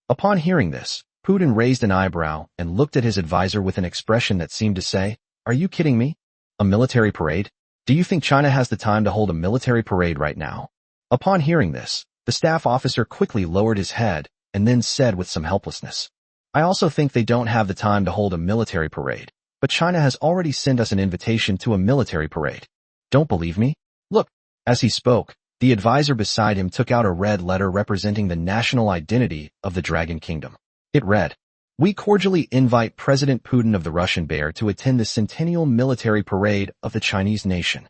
Upon hearing this, Putin raised an eyebrow and looked at his advisor with an expression that seemed to say, "Are you kidding me? A military parade? Do you think China has the time to hold a military parade right now?" Upon hearing this, the staff officer quickly lowered his head and then said with some helplessness, "I also think they don't have the time to hold a military parade, but China has already sent us an invitation to a military parade. Don't believe me? Look." As he spoke, the advisor beside him took out a red letter representing the national identity of the Dragon Kingdom. It read, "We cordially invite President Putin of the Russian Bear to attend the centennial military parade of the Chinese nation.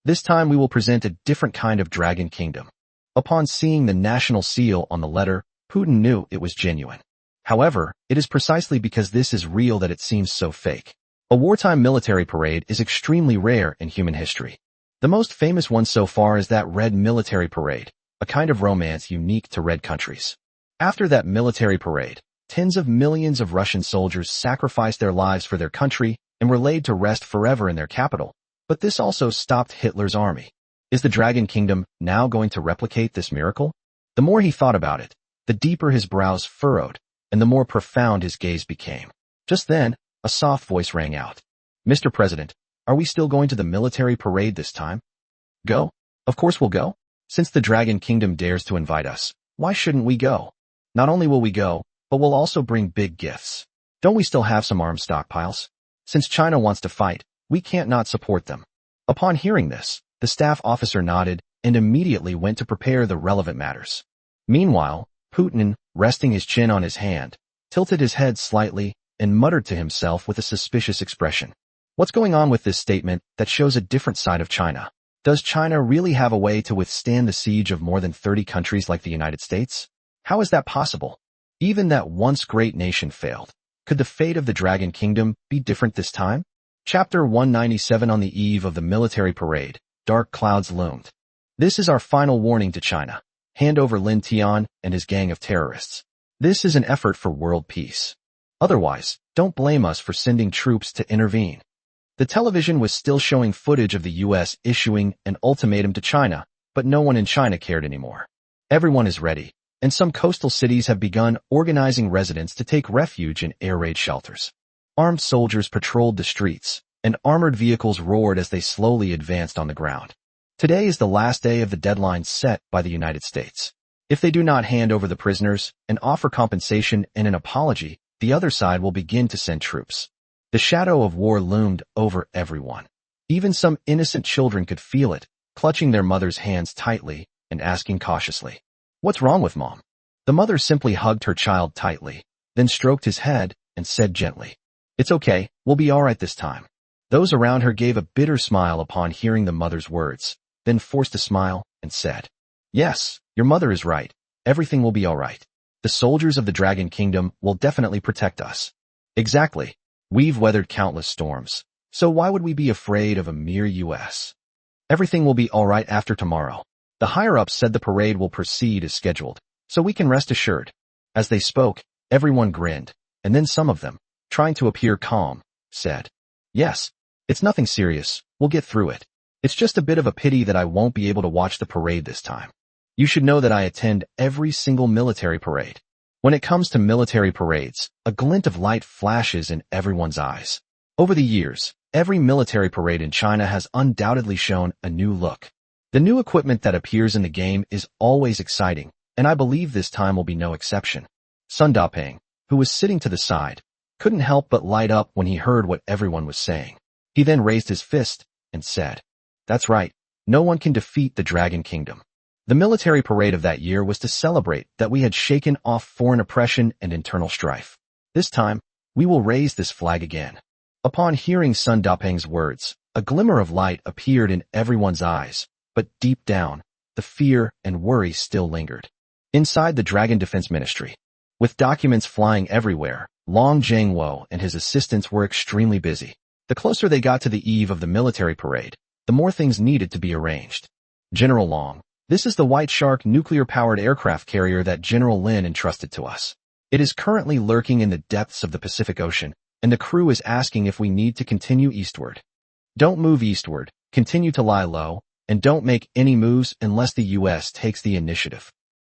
This time we will present a different kind of Dragon Kingdom." Upon seeing the national seal on the letter, Putin knew it was genuine. However, it is precisely because this is real that it seems so fake. A wartime military parade is extremely rare in human history. The most famous one so far is that Red Military Parade, a kind of romance unique to red countries. After that military parade, tens of millions of Russian soldiers sacrificed their lives for their country and were laid to rest forever in their capital. But this also stopped Hitler's army. Is the Dragon Kingdom now going to replicate this miracle? The more he thought about it, the deeper his brows furrowed, and the more profound his gaze became. Just then, a soft voice rang out. Mr. President, are we still going to the military parade this time? Go? Of course we'll go. Since the Dragon Kingdom dares to invite us, why shouldn't we go? Not only will we go, but we'll also bring big gifts. Don't we still have some arms stockpiles? Since China wants to fight, we can't not support them. Upon hearing this, the staff officer nodded and immediately went to prepare the relevant matters. Meanwhile, Putin, resting his chin on his hand, tilted his head slightly and muttered to himself with a suspicious expression. What's going on with this statement that shows a different side of China? Does China really have a way to withstand the siege of more than 30 countries like the United States? How is that possible? Even that once great nation failed. Could the fate of the Dragon Kingdom be different this time? Chapter 197. On the eve of the military parade, dark clouds loomed. This is our final warning to China. Hand over Lin Tian and his gang of terrorists. This is an effort for world peace. Otherwise, don't blame us for sending troops to intervene. The television was still showing footage of the U.S. issuing an ultimatum to China, but no one in China cared anymore. Everyone is ready, and some coastal cities have begun organizing residents to take refuge in air raid shelters. Armed soldiers patrolled the streets, and armored vehicles roared as they slowly advanced on the ground. Today is the last day of the deadline set by the United States. If they do not hand over the prisoners and offer compensation and an apology, the other side will begin to send troops. The shadow of war loomed over everyone. Even some innocent children could feel it, clutching their mother's hands tightly and asking cautiously, "What's wrong with Mom?" The mother simply hugged her child tightly, then stroked his head and said gently, "It's okay, we'll be all right this time." Those around her gave a bitter smile upon hearing the mother's words, then forced a smile and said, "Yes, your mother is right. Everything will be all right. The soldiers of the Dragon Kingdom will definitely protect us." Exactly. We've weathered countless storms, so why would we be afraid of a mere U.S.? Everything will be all right after tomorrow. The higher-ups said the parade will proceed as scheduled, so we can rest assured. As they spoke, everyone grinned, and then some of them, trying to appear calm, said, "Yes, it's nothing serious, we'll get through it. It's just a bit of a pity that I won't be able to watch the parade this time. You should know that I attend every single military parade. When it comes to military parades, a glint of light flashes in everyone's eyes. Over the years, every military parade in China has undoubtedly shown a new look. The new equipment that appears in the game is always exciting, and I believe this time will be no exception." Sun Dapeng, who was sitting to the side, couldn't help but light up when he heard what everyone was saying. He then raised his fist and said, "That's right, no one can defeat the Dragon Kingdom." The military parade of that year was to celebrate that we had shaken off foreign oppression and internal strife. This time, we will raise this flag again. Upon hearing Sun Dapeng's words, a glimmer of light appeared in everyone's eyes, but deep down, the fear and worry still lingered. Inside the Dragon Defense Ministry, with documents flying everywhere, Long Zhengwo and his assistants were extremely busy. The closer they got to the eve of the military parade, the more things needed to be arranged. "General Long, this is the White Shark nuclear-powered aircraft carrier that General Lin entrusted to us. It is currently lurking in the depths of the Pacific Ocean, and the crew is asking if we need to continue eastward. Don't move eastward, continue to lie low, and don't make any moves unless the U.S. takes the initiative."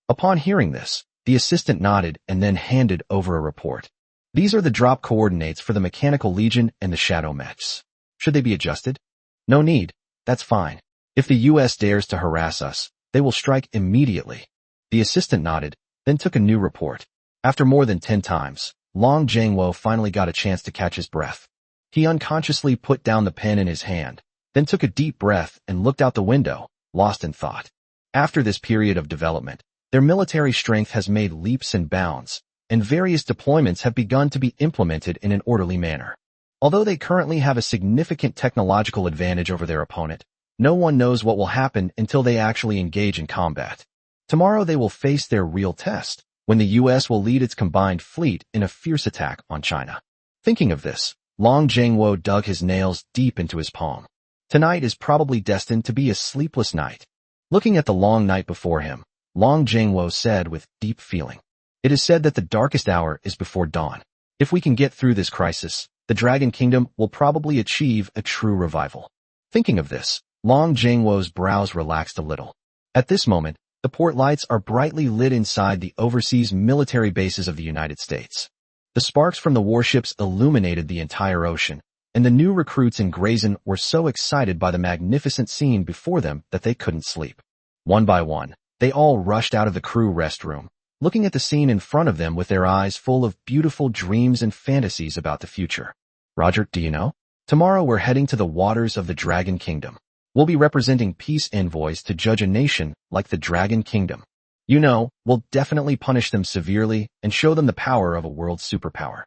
Upon hearing this, the assistant nodded and then handed over a report. "These are the drop coordinates for the Mechanical Legion and the Shadow Mechs. Should they be adjusted?" "No need, that's fine. If the U.S. dares to harass us, they will strike immediately." The assistant nodded, then took a new report. After more than 10 times, Long Zhengwo finally got a chance to catch his breath. He unconsciously put down the pen in his hand, then took a deep breath and looked out the window, lost in thought. After this period of development, their military strength has made leaps and bounds, and various deployments have begun to be implemented in an orderly manner. Although they currently have a significant technological advantage over their opponent, no one knows what will happen until they actually engage in combat. Tomorrow they will face their real test, when the U.S. will lead its combined fleet in a fierce attack on China. Thinking of this, Long Zhengwo dug his nails deep into his palm. Tonight is probably destined to be a sleepless night. Looking at the long night before him, Long Jingwo said with deep feeling, "It is said that the darkest hour is before dawn. If we can get through this crisis, the Dragon Kingdom will probably achieve a true revival." Thinking of this, Long Jingwo's brows relaxed a little. At this moment, the port lights are brightly lit inside the overseas military bases of the United States. The sparks from the warships illuminated the entire ocean, and the new recruits in Grayson were so excited by the magnificent scene before them that they couldn't sleep. One by one, they all rushed out of the crew restroom, looking at the scene in front of them with their eyes full of beautiful dreams and fantasies about the future. "Roger, do you know? Tomorrow we're heading to the waters of the Dragon Kingdom. We'll be representing peace envoys to judge a nation like the Dragon Kingdom. You know, we'll definitely punish them severely and show them the power of a world superpower.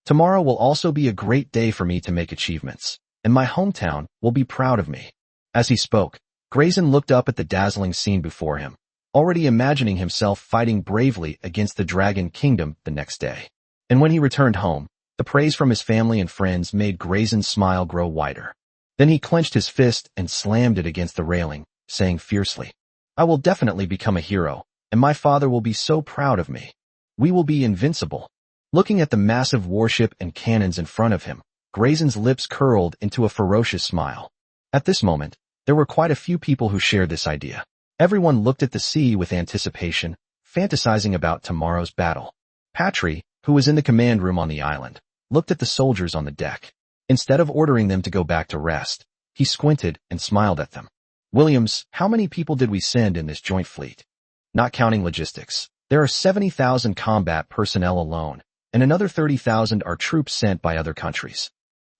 Tomorrow will also be a great day for me to make achievements, and my hometown will be proud of me." As he spoke, Grayson looked up at the dazzling scene before him, already imagining himself fighting bravely against the Dragon Kingdom the next day. And when he returned home, the praise from his family and friends made Grayson's smile grow wider. Then he clenched his fist and slammed it against the railing, saying fiercely, "I will definitely become a hero, and my father will be so proud of me. We will be invincible." Looking at the massive warship and cannons in front of him, Grayson's lips curled into a ferocious smile. At this moment, there were quite a few people who shared this idea. Everyone looked at the sea with anticipation, fantasizing about tomorrow's battle. Patry, who was in the command room on the island, looked at the soldiers on the deck. Instead of ordering them to go back to rest, he squinted and smiled at them. "Williams, how many people did we send in this joint fleet? Not counting logistics, there are 70,000 combat personnel alone, and another 30,000 are troops sent by other countries.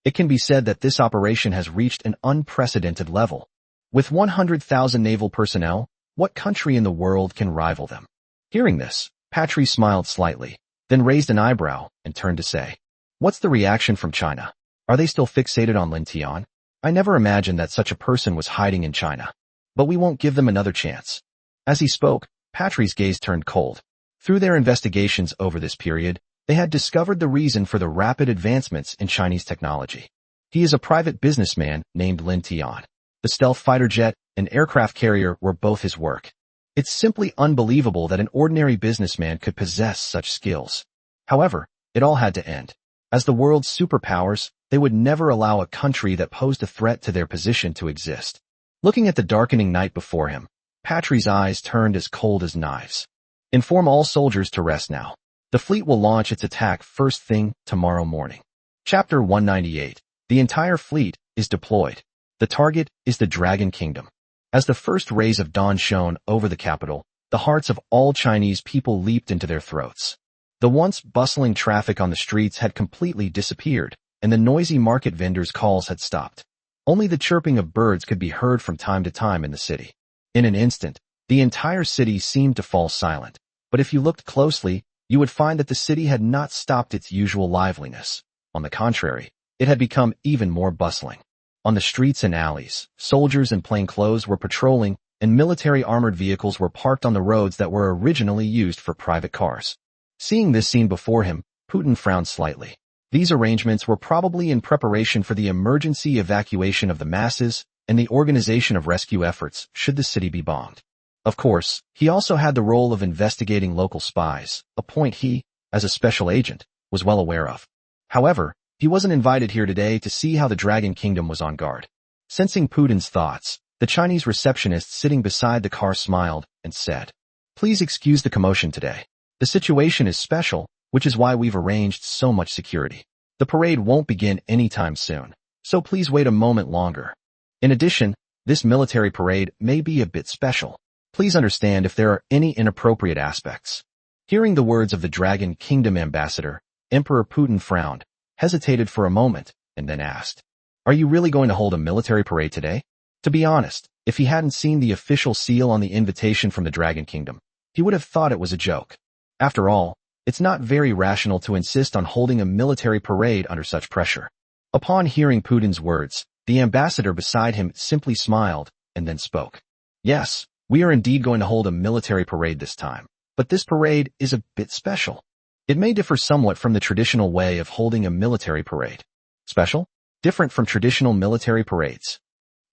It can be said that this operation has reached an unprecedented level. With 100,000 naval personnel, what country in the world can rival them?" Hearing this, Patry smiled slightly, then raised an eyebrow and turned to say, "What's the reaction from China? Are they still fixated on Lin Tian? I never imagined that such a person was hiding in China. But we won't give them another chance." As he spoke, Patry's gaze turned cold. Through their investigations over this period, they had discovered the reason for the rapid advancements in Chinese technology. He is a private businessman named Lin Tian. The stealth fighter jet and aircraft carrier were both his work. It's simply unbelievable that an ordinary businessman could possess such skills. However, it all had to end. As the world's superpowers, they would never allow a country that posed a threat to their position to exist. Looking at the darkening night before him, Patry's eyes turned as cold as knives. "Inform all soldiers to rest now. The fleet will launch its attack first thing tomorrow morning." Chapter 198. The entire fleet is deployed. The target is the Dragon Kingdom. As the first rays of dawn shone over the capital, the hearts of all Chinese people leaped into their throats. The once bustling traffic on the streets had completely disappeared, and the noisy market vendors' calls had stopped. Only the chirping of birds could be heard from time to time in the city. In an instant, the entire city seemed to fall silent, but if you looked closely, you would find that the city had not stopped its usual liveliness. On the contrary, it had become even more bustling. On the streets and alleys, soldiers in plain clothes were patrolling, and military armored vehicles were parked on the roads that were originally used for private cars. Seeing this scene before him, Putin frowned slightly. These arrangements were probably in preparation for the emergency evacuation of the masses and the organization of rescue efforts should the city be bombed. Of course, he also had the role of investigating local spies, a point he, as a special agent, was well aware of. However, he wasn't invited here today to see how the Dragon Kingdom was on guard. Sensing Putin's thoughts, the Chinese receptionist sitting beside the car smiled and said, "Please excuse the commotion today. The situation is special, which is why we've arranged so much security. The parade won't begin anytime soon, so please wait a moment longer. In addition, this military parade may be a bit special. Please understand if there are any inappropriate aspects." Hearing the words of the Dragon Kingdom ambassador, Emperor Putin frowned, hesitated for a moment, and then asked, "Are you really going to hold a military parade today?" To be honest, if he hadn't seen the official seal on the invitation from the Dragon Kingdom, he would have thought it was a joke. After all, it's not very rational to insist on holding a military parade under such pressure. Upon hearing Putin's words, the ambassador beside him simply smiled and then spoke. "Yes, we are indeed going to hold a military parade this time, but this parade is a bit special. It may differ somewhat from the traditional way of holding a military parade." "Special? Different from traditional military parades?"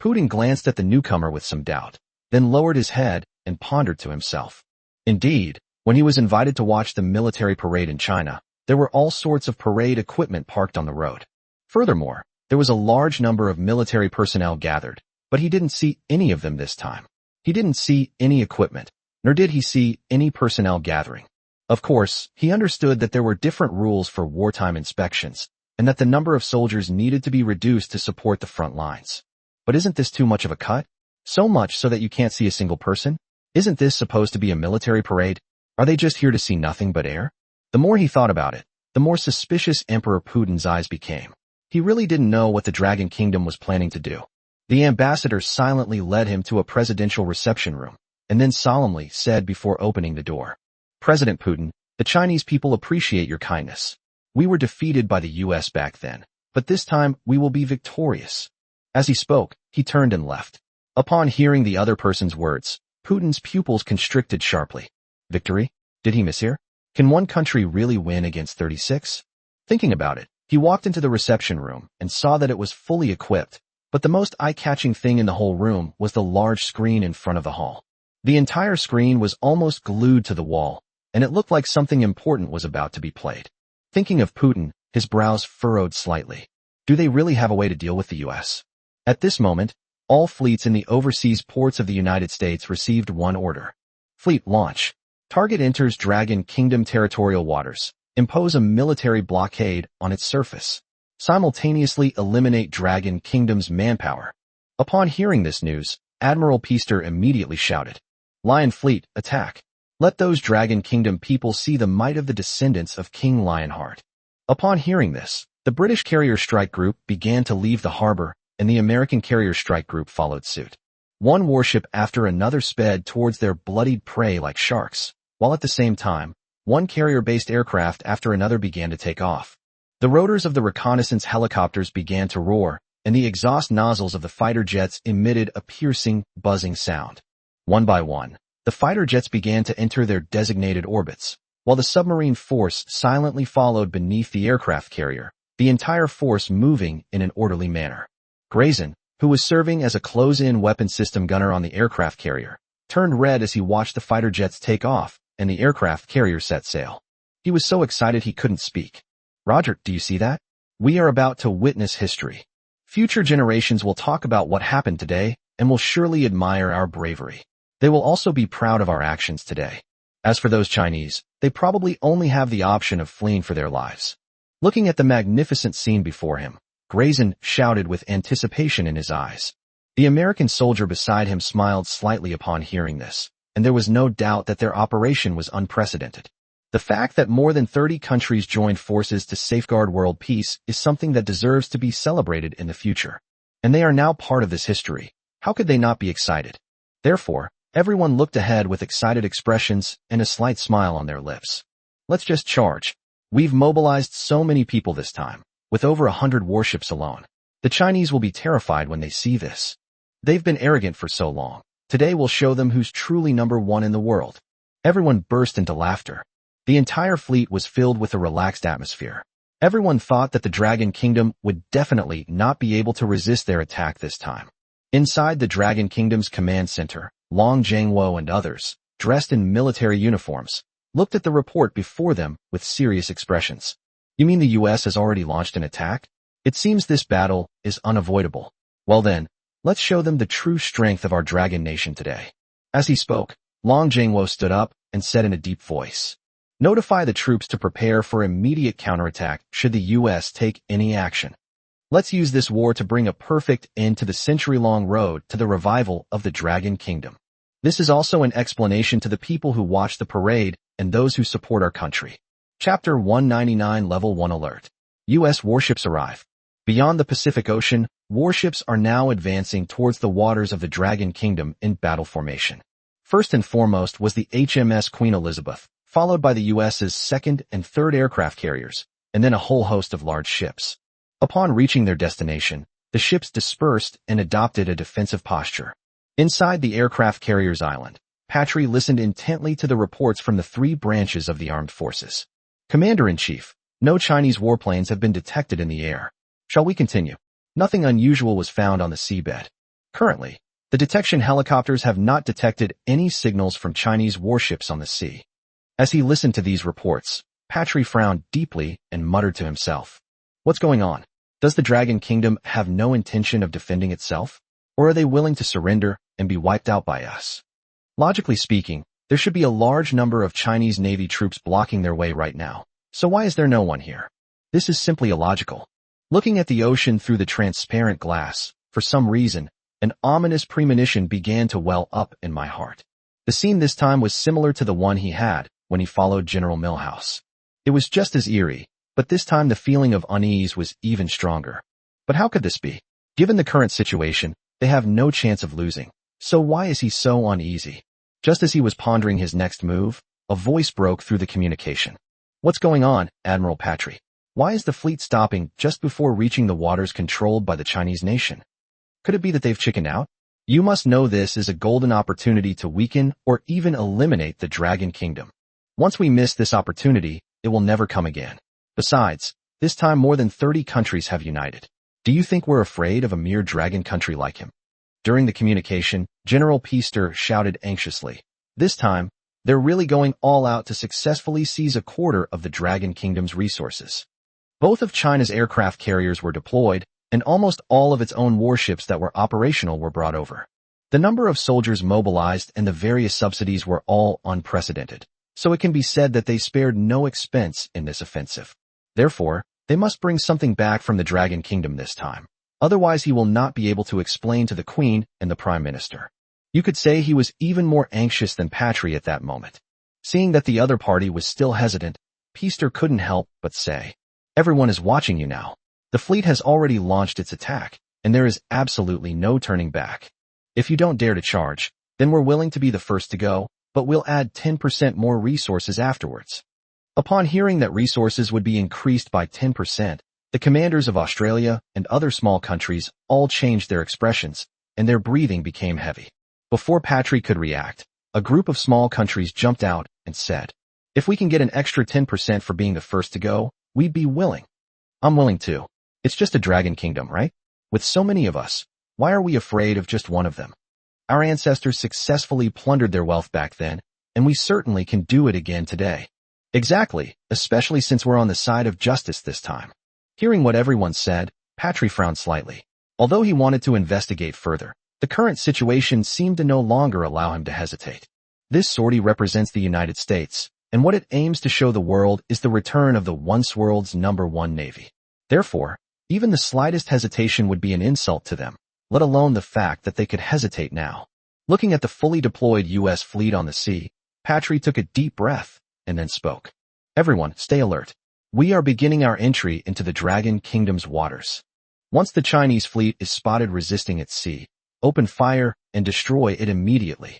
Putin glanced at the newcomer with some doubt, then lowered his head and pondered to himself. Indeed, when he was invited to watch the military parade in China, there were all sorts of parade equipment parked on the road. Furthermore, there was a large number of military personnel gathered, but he didn't see any of them this time. He didn't see any equipment, nor did he see any personnel gathering. Of course, he understood that there were different rules for wartime inspections, and that the number of soldiers needed to be reduced to support the front lines. But isn't this too much of a cut? So much so that you can't see a single person? Isn't this supposed to be a military parade? Are they just here to see nothing but air? The more he thought about it, the more suspicious Emperor Putin's eyes became. He really didn't know what the Dragon Kingdom was planning to do. The ambassador silently led him to a presidential reception room, and then solemnly said before opening the door, "President Putin, the Chinese people appreciate your kindness. We were defeated by the US back then, but this time we will be victorious." As he spoke, he turned and left. Upon hearing the other person's words, Putin's pupils constricted sharply. Victory? Did he mishear? Can one country really win against 36? Thinking about it, he walked into the reception room and saw that it was fully equipped, but the most eye-catching thing in the whole room was the large screen in front of the hall. The entire screen was almost glued to the wall, and it looked like something important was about to be played. Thinking of Putin, his brows furrowed slightly. Do they really have a way to deal with the US? At this moment, all fleets in the overseas ports of the United States received one order. Fleet launch. Target enters Dragon Kingdom territorial waters. Impose a military blockade on its surface. Simultaneously eliminate Dragon Kingdom's manpower. Upon hearing this news, Admiral Peaster immediately shouted, "Lion Fleet, attack! Let those Dragon Kingdom people see the might of the descendants of King Lionheart." Upon hearing this, the British Carrier Strike Group began to leave the harbor, and the American Carrier Strike Group followed suit. One warship after another sped towards their bloodied prey like sharks, while at the same time, one carrier-based aircraft after another began to take off. The rotors of the reconnaissance helicopters began to roar, and the exhaust nozzles of the fighter jets emitted a piercing, buzzing sound. One by one, the fighter jets began to enter their designated orbits, while the submarine force silently followed beneath the aircraft carrier, the entire force moving in an orderly manner. Grayson, who was serving as a close-in weapon system gunner on the aircraft carrier, turned red as he watched the fighter jets take off and the aircraft carrier set sail. He was so excited he couldn't speak. "Roger, do you see that? We are about to witness history. Future generations will talk about what happened today and will surely admire our bravery. They will also be proud of our actions today. As for those Chinese, they probably only have the option of fleeing for their lives." Looking at the magnificent scene before him, Grayson shouted with anticipation in his eyes. The American soldier beside him smiled slightly upon hearing this, and there was no doubt that their operation was unprecedented. The fact that more than 30 countries joined forces to safeguard world peace is something that deserves to be celebrated in the future. And they are now part of this history. How could they not be excited? Therefore, everyone looked ahead with excited expressions and a slight smile on their lips. Let's just charge. We've mobilized so many people this time, with over 100 warships alone. The Chinese will be terrified when they see this. They've been arrogant for so long. Today we'll show them who's truly number one in the world. Everyone burst into laughter. The entire fleet was filled with a relaxed atmosphere. Everyone thought that the Dragon Kingdom would definitely not be able to resist their attack this time. Inside the Dragon Kingdom's command center, Long Jiangwo and others, dressed in military uniforms, looked at the report before them with serious expressions. "You mean the US has already launched an attack? It seems this battle is unavoidable. Well then, let's show them the true strength of our Dragon Nation today." As he spoke, Long Jiangwo stood up and said in a deep voice, "Notify the troops to prepare for immediate counterattack should the US take any action. Let's use this war to bring a perfect end to the century-long road to the revival of the Dragon Kingdom." This is also an explanation to the people who watch the parade and those who support our country. Chapter 199 Level 1 Alert. U.S. warships arrive. Beyond the Pacific Ocean, warships are now advancing towards the waters of the Dragon Kingdom in battle formation. First and foremost was the HMS Queen Elizabeth, followed by the U.S.'s second and third aircraft carriers, and then a whole host of large ships. Upon reaching their destination, the ships dispersed and adopted a defensive posture. Inside the aircraft carrier's island, Patry listened intently to the reports from the three branches of the armed forces. "Commander-in-Chief, no Chinese warplanes have been detected in the air. Shall we continue?" Nothing unusual was found on the seabed. Currently, the detection helicopters have not detected any signals from Chinese warships on the sea. As he listened to these reports, Patry frowned deeply and muttered to himself. What's going on? Does the Dragon Kingdom have no intention of defending itself? Or are they willing to surrender and be wiped out by us? Logically speaking, there should be a large number of Chinese Navy troops blocking their way right now. So why is there no one here? This is simply illogical. Looking at the ocean through the transparent glass, for some reason, an ominous premonition began to well up in my heart. The scene this time was similar to the one he had when he followed General Milhouse. It was just as eerie, but this time the feeling of unease was even stronger. But how could this be? Given the current situation, they have no chance of losing. So why is he so uneasy? Just as he was pondering his next move, a voice broke through the communication. What's going on, Admiral Patry? Why is the fleet stopping just before reaching the waters controlled by the Chinese nation? Could it be that they've chickened out? You must know this is a golden opportunity to weaken or even eliminate the Dragon Kingdom. Once we miss this opportunity, it will never come again. Besides, this time more than 30 countries have united. Do you think we're afraid of a mere dragon country like him? During the communication, General Peister shouted anxiously. This time, they're really going all out to successfully seize a quarter of the Dragon Kingdom's resources. Both of China's aircraft carriers were deployed, and almost all of its own warships that were operational were brought over. The number of soldiers mobilized and the various subsidies were all unprecedented, so it can be said that they spared no expense in this offensive. Therefore, they must bring something back from the Dragon Kingdom this time. Otherwise he will not be able to explain to the Queen and the Prime Minister. You could say he was even more anxious than Patry at that moment. Seeing that the other party was still hesitant, Peister couldn't help but say, everyone is watching you now. The fleet has already launched its attack, and there is absolutely no turning back. If you don't dare to charge, then we're willing to be the first to go, but we'll add 10% more resources afterwards. Upon hearing that resources would be increased by 10%, the commanders of Australia and other small countries all changed their expressions, and their breathing became heavy. Before Patry could react, a group of small countries jumped out and said, if we can get an extra 10% for being the first to go, we'd be willing. I'm willing too. It's just a Dragon Kingdom, right? With so many of us, why are we afraid of just one of them? Our ancestors successfully plundered their wealth back then, and we certainly can do it again today. Exactly, especially since we're on the side of justice this time. Hearing what everyone said, Patry frowned slightly. Although he wanted to investigate further, the current situation seemed to no longer allow him to hesitate. This sortie represents the United States, and what it aims to show the world is the return of the once world's #1 navy. Therefore, even the slightest hesitation would be an insult to them, let alone the fact that they could hesitate now. Looking at the fully deployed U.S. fleet on the sea, Patry took a deep breath and then spoke. Everyone, stay alert. We are beginning our entry into the Dragon Kingdom's waters. Once the Chinese fleet is spotted resisting at sea, open fire and destroy it immediately.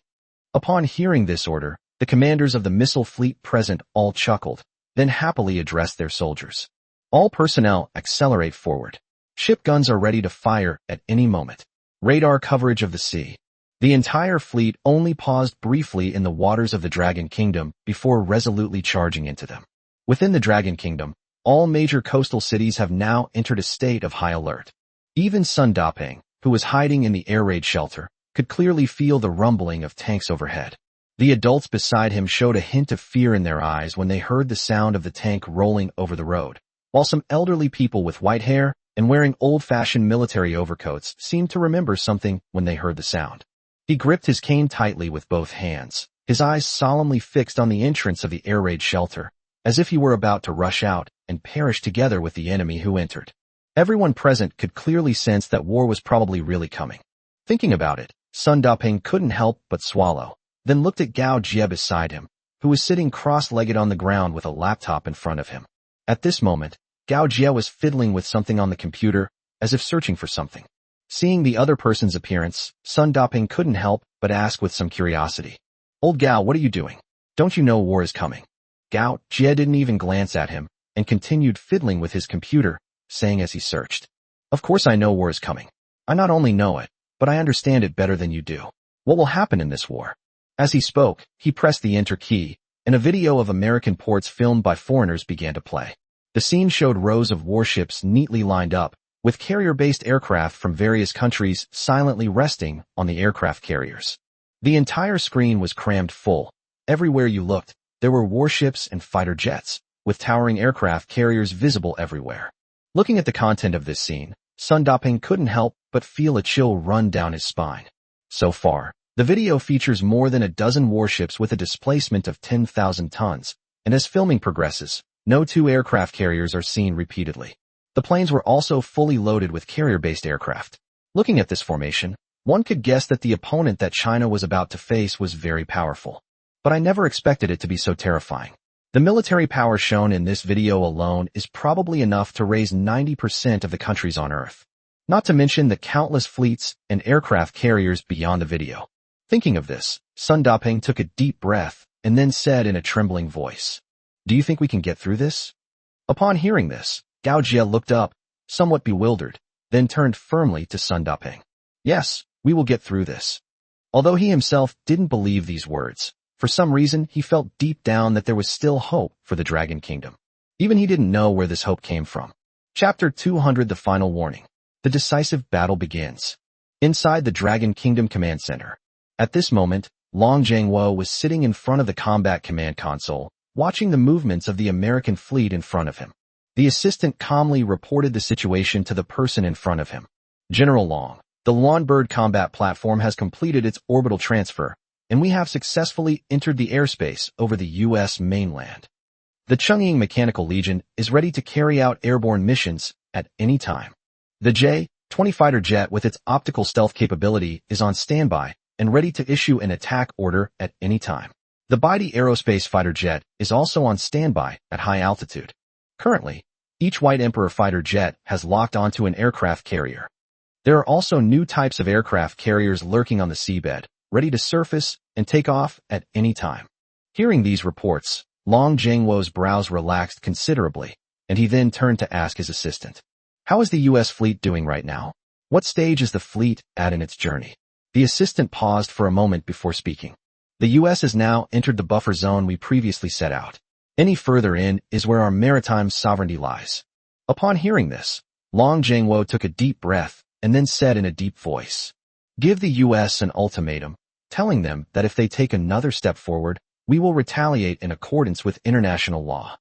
Upon hearing this order, the commanders of the missile fleet present all chuckled, then happily addressed their soldiers. All personnel accelerate forward. Ship guns are ready to fire at any moment. Radar coverage of the sea. The entire fleet only paused briefly in the waters of the Dragon Kingdom before resolutely charging into them. Within the Dragon Kingdom, all major coastal cities have now entered a state of high alert. Even Sun Daping, who was hiding in the air raid shelter, could clearly feel the rumbling of tanks overhead. The adults beside him showed a hint of fear in their eyes when they heard the sound of the tank rolling over the road, while some elderly people with white hair and wearing old-fashioned military overcoats seemed to remember something when they heard the sound. He gripped his cane tightly with both hands, his eyes solemnly fixed on the entrance of the air raid shelter, as if he were about to rush out and perish together with the enemy who entered. Everyone present could clearly sense that war was probably really coming. Thinking about it, Sun Daping couldn't help but swallow, then looked at Gao Jie beside him, who was sitting cross-legged on the ground with a laptop in front of him. At this moment, Gao Jie was fiddling with something on the computer, as if searching for something. Seeing the other person's appearance, Sun Daping couldn't help but ask with some curiosity. Old Gao, what are you doing? Don't you know war is coming? Gao Jie didn't even glance at him, and continued fiddling with his computer, saying as he searched, of course I know war is coming. I not only know it, but I understand it better than you do. What will happen in this war? As he spoke, he pressed the enter key, and a video of American ports filmed by foreigners began to play. The scene showed rows of warships neatly lined up, with carrier-based aircraft from various countries silently resting on the aircraft carriers. The entire screen was crammed full. Everywhere you looked, there were warships and fighter jets, with towering aircraft carriers visible everywhere. Looking at the content of this scene, Sun Daping couldn't help but feel a chill run down his spine. So far, the video features more than a dozen warships with a displacement of 10,000 tons, and as filming progresses, no two aircraft carriers are seen repeatedly. The planes were also fully loaded with carrier-based aircraft. Looking at this formation, one could guess that the opponent that China was about to face was very powerful. But I never expected it to be so terrifying. The military power shown in this video alone is probably enough to raise 90% of the countries on Earth. Not to mention the countless fleets and aircraft carriers beyond the video. Thinking of this, Sun Daping took a deep breath and then said in a trembling voice, "Do you think we can get through this?" Upon hearing this, Gao Jie looked up, somewhat bewildered, then turned firmly to Sun Daping. "Yes, we will get through this." Although he himself didn't believe these words, for some reason he felt deep down that there was still hope for the Dragon Kingdom. Even he didn't know where this hope came from. Chapter 200 The Final Warning. The decisive battle begins. Inside the Dragon Kingdom Command Center. At this moment, Long Jiangwo was sitting in front of the combat command console, watching the movements of the American fleet in front of him. The assistant calmly reported the situation to the person in front of him. "General Long, the Luanbird combat platform has completed its orbital transfer, and we have successfully entered the airspace over the U.S. mainland. The Chungying Mechanical Legion is ready to carry out airborne missions at any time. The J-20 fighter jet with its optical stealth capability is on standby and ready to issue an attack order at any time. The Baidi aerospace fighter jet is also on standby at high altitude. Currently, each White Emperor fighter jet has locked onto an aircraft carrier. There are also new types of aircraft carriers lurking on the seabed, ready to surface and take off at any time." Hearing these reports, Long Jiangwo's brows relaxed considerably, and he then turned to ask his assistant, "How is the U.S. fleet doing right now? What stage is the fleet at in its journey?" The assistant paused for a moment before speaking. "The U.S. has now entered the buffer zone we previously set out. Any further in is where our maritime sovereignty lies." Upon hearing this, Long Jiangwo took a deep breath and then said in a deep voice, "Give the U.S. an ultimatum, telling them that if they take another step forward, we will retaliate in accordance with international law.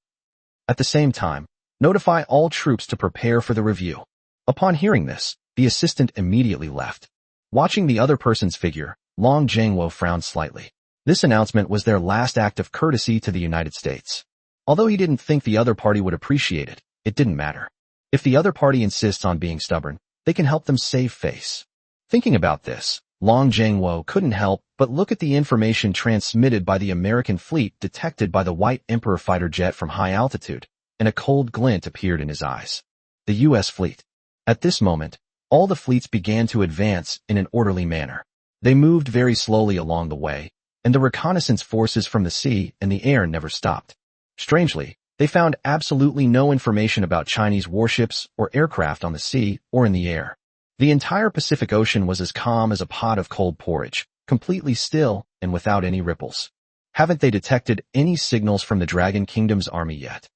At the same time, notify all troops to prepare for the review." Upon hearing this, the assistant immediately left. Watching the other person's figure, Long Jiangwo frowned slightly. This announcement was their last act of courtesy to the United States. Although he didn't think the other party would appreciate it, it didn't matter. If the other party insists on being stubborn, they can help them save face. Thinking about this, Long Jiangwo couldn't help but look at the information transmitted by the American fleet detected by the White Emperor fighter jet from high altitude, and a cold glint appeared in his eyes. The U.S. fleet. At this moment, all the fleets began to advance in an orderly manner. They moved very slowly along the way, and the reconnaissance forces from the sea and the air never stopped. Strangely, they found absolutely no information about Chinese warships or aircraft on the sea or in the air. The entire Pacific Ocean was as calm as a pot of cold porridge, completely still and without any ripples. Haven't they detected any signals from the Dragon Kingdom's army yet?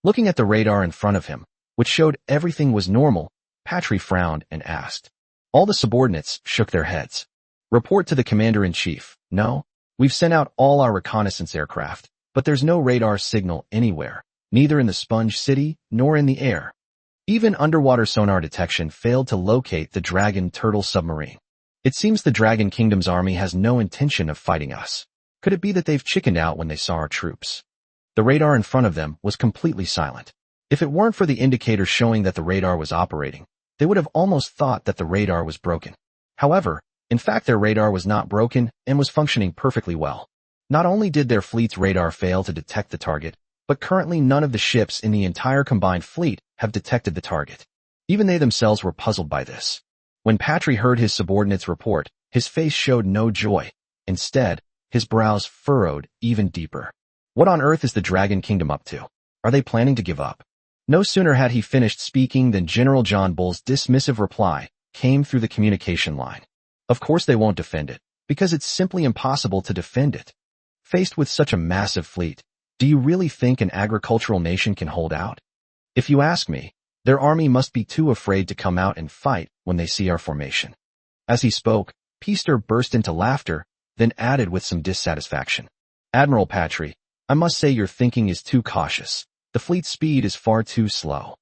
Looking at the radar in front of him, which showed everything was normal, Patry frowned and asked. All the subordinates shook their heads. "Report to the commander-in-chief. No, we've sent out all our reconnaissance aircraft, but there's no radar signal anywhere, neither in the Sponge City nor in the air. Even underwater sonar detection failed to locate the Dragon Turtle submarine. It seems the Dragon Kingdom's army has no intention of fighting us. Could it be that they've chickened out when they saw our troops?" The radar in front of them was completely silent. If it weren't for the indicator showing that the radar was operating, they would have almost thought that the radar was broken. However, in fact their radar was not broken and was functioning perfectly well. Not only did their fleet's radar fail to detect the target, but currently none of the ships in the entire combined fleet have detected the target. Even they themselves were puzzled by this. When Patry heard his subordinate's report, his face showed no joy. Instead, his brows furrowed even deeper. What on earth is the Dragon Kingdom up to? Are they planning to give up? No sooner had he finished speaking than General John Bull's dismissive reply came through the communication line. Of course they won't defend it, because it's simply impossible to defend it. Faced with such a massive fleet, do you really think an agricultural nation can hold out? If you ask me, Their army must be too afraid to come out and fight when they see our formation." As he spoke, Peaster burst into laughter, then added with some dissatisfaction, "Admiral Patry, I must say your thinking is too cautious. The fleet's speed is far too slow.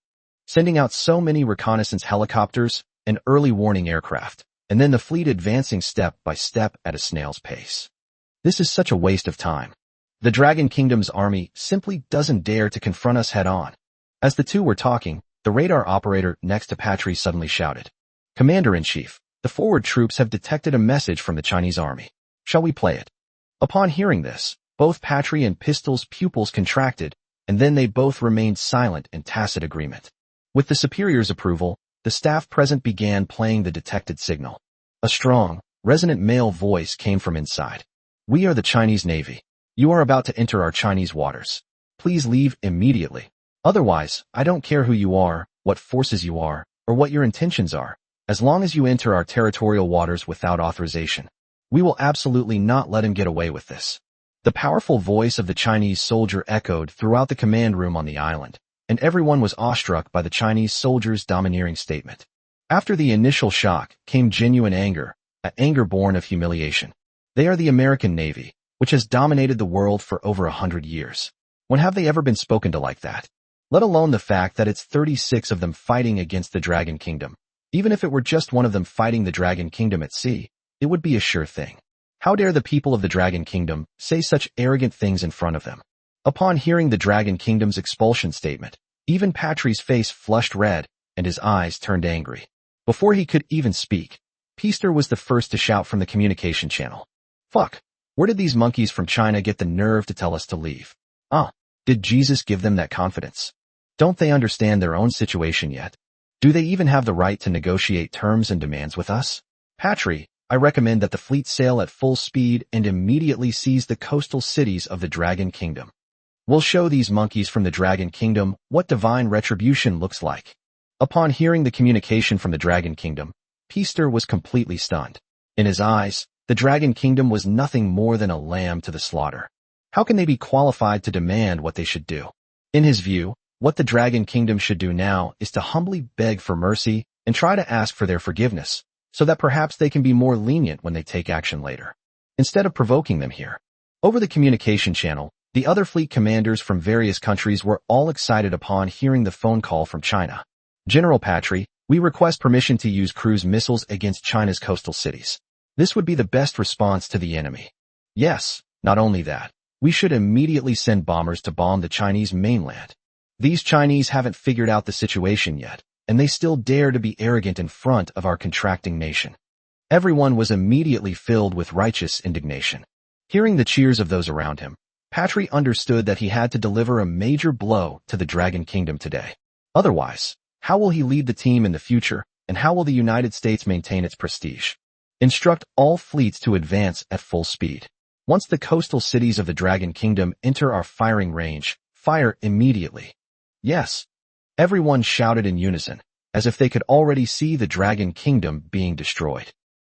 Sending out so many reconnaissance helicopters and early warning aircraft, and then the fleet advancing step by step at a snail's pace. This is such a waste of time. The Dragon Kingdom's army simply doesn't dare to confront us head-on." As the two were talking, the radar operator next to Patry suddenly shouted, "Commander-in-Chief, the forward troops have detected a message from the Chinese army. Shall we play it?" Upon hearing this, both Patry and Pistol's pupils contracted, and then they both remained silent in tacit agreement. With the superior's approval, the staff present began playing the detected signal. A strong, resonant male voice came from inside. "We are the Chinese Navy. You are about to enter our Chinese waters. Please leave immediately. Otherwise, I don't care who you are, what forces you are, or what your intentions are, as long as you enter our territorial waters without authorization. We will absolutely not let him get away with this." The powerful voice of the Chinese soldier echoed throughout the command room on the island, and everyone was awestruck by the Chinese soldier's domineering statement. After the initial shock came genuine anger, an anger born of humiliation. They are the American Navy, which has dominated the world for over 100 years. When have they ever been spoken to like that? Let alone the fact that it's 36 of them fighting against the Dragon Kingdom. Even if it were just one of them fighting the Dragon Kingdom at sea, it would be a sure thing. How dare the people of the Dragon Kingdom say such arrogant things in front of them? Upon hearing the Dragon Kingdom's expulsion statement, even Patry's face flushed red and his eyes turned angry. Before he could even speak, Peaster was the first to shout from the communication channel, "Fuck! Where did these monkeys from China get the nerve to tell us to leave? Did Jesus give them that confidence? Don't they understand their own situation yet? Do they even have the right to negotiate terms and demands with us? Patry, I recommend that the fleet sail at full speed and immediately seize the coastal cities of the Dragon Kingdom. We'll show these monkeys from the Dragon Kingdom what divine retribution looks like." Upon hearing the communication from the Dragon Kingdom, Peaster was completely stunned. In his eyes, the Dragon Kingdom was nothing more than a lamb to the slaughter. How can they be qualified to demand what they should do? In his view, what the Dragon Kingdom should do now is to humbly beg for mercy and try to ask for their forgiveness, so that perhaps they can be more lenient when they take action later, instead of provoking them here. Over the communication channel, the other fleet commanders from various countries were all excited upon hearing the phone call from China. "General Patry, we request permission to use cruise missiles against China's coastal cities. This would be the best response to the enemy. Yes, not only that, we should immediately send bombers to bomb the Chinese mainland. These Chinese haven't figured out the situation yet, and they still dare to be arrogant in front of our contracting nation." Everyone was immediately filled with righteous indignation. Hearing the cheers of those around him, Patry understood that he had to deliver a major blow to the Dragon Kingdom today. Otherwise, how will he lead the team in the future, and how will the United States maintain its prestige? Instruct all fleets to advance at full speed. Once the coastal cities of the Dragon Kingdom enter our firing range, fire immediately. Yes. Everyone shouted in unison, as if they could already see the Dragon Kingdom being destroyed.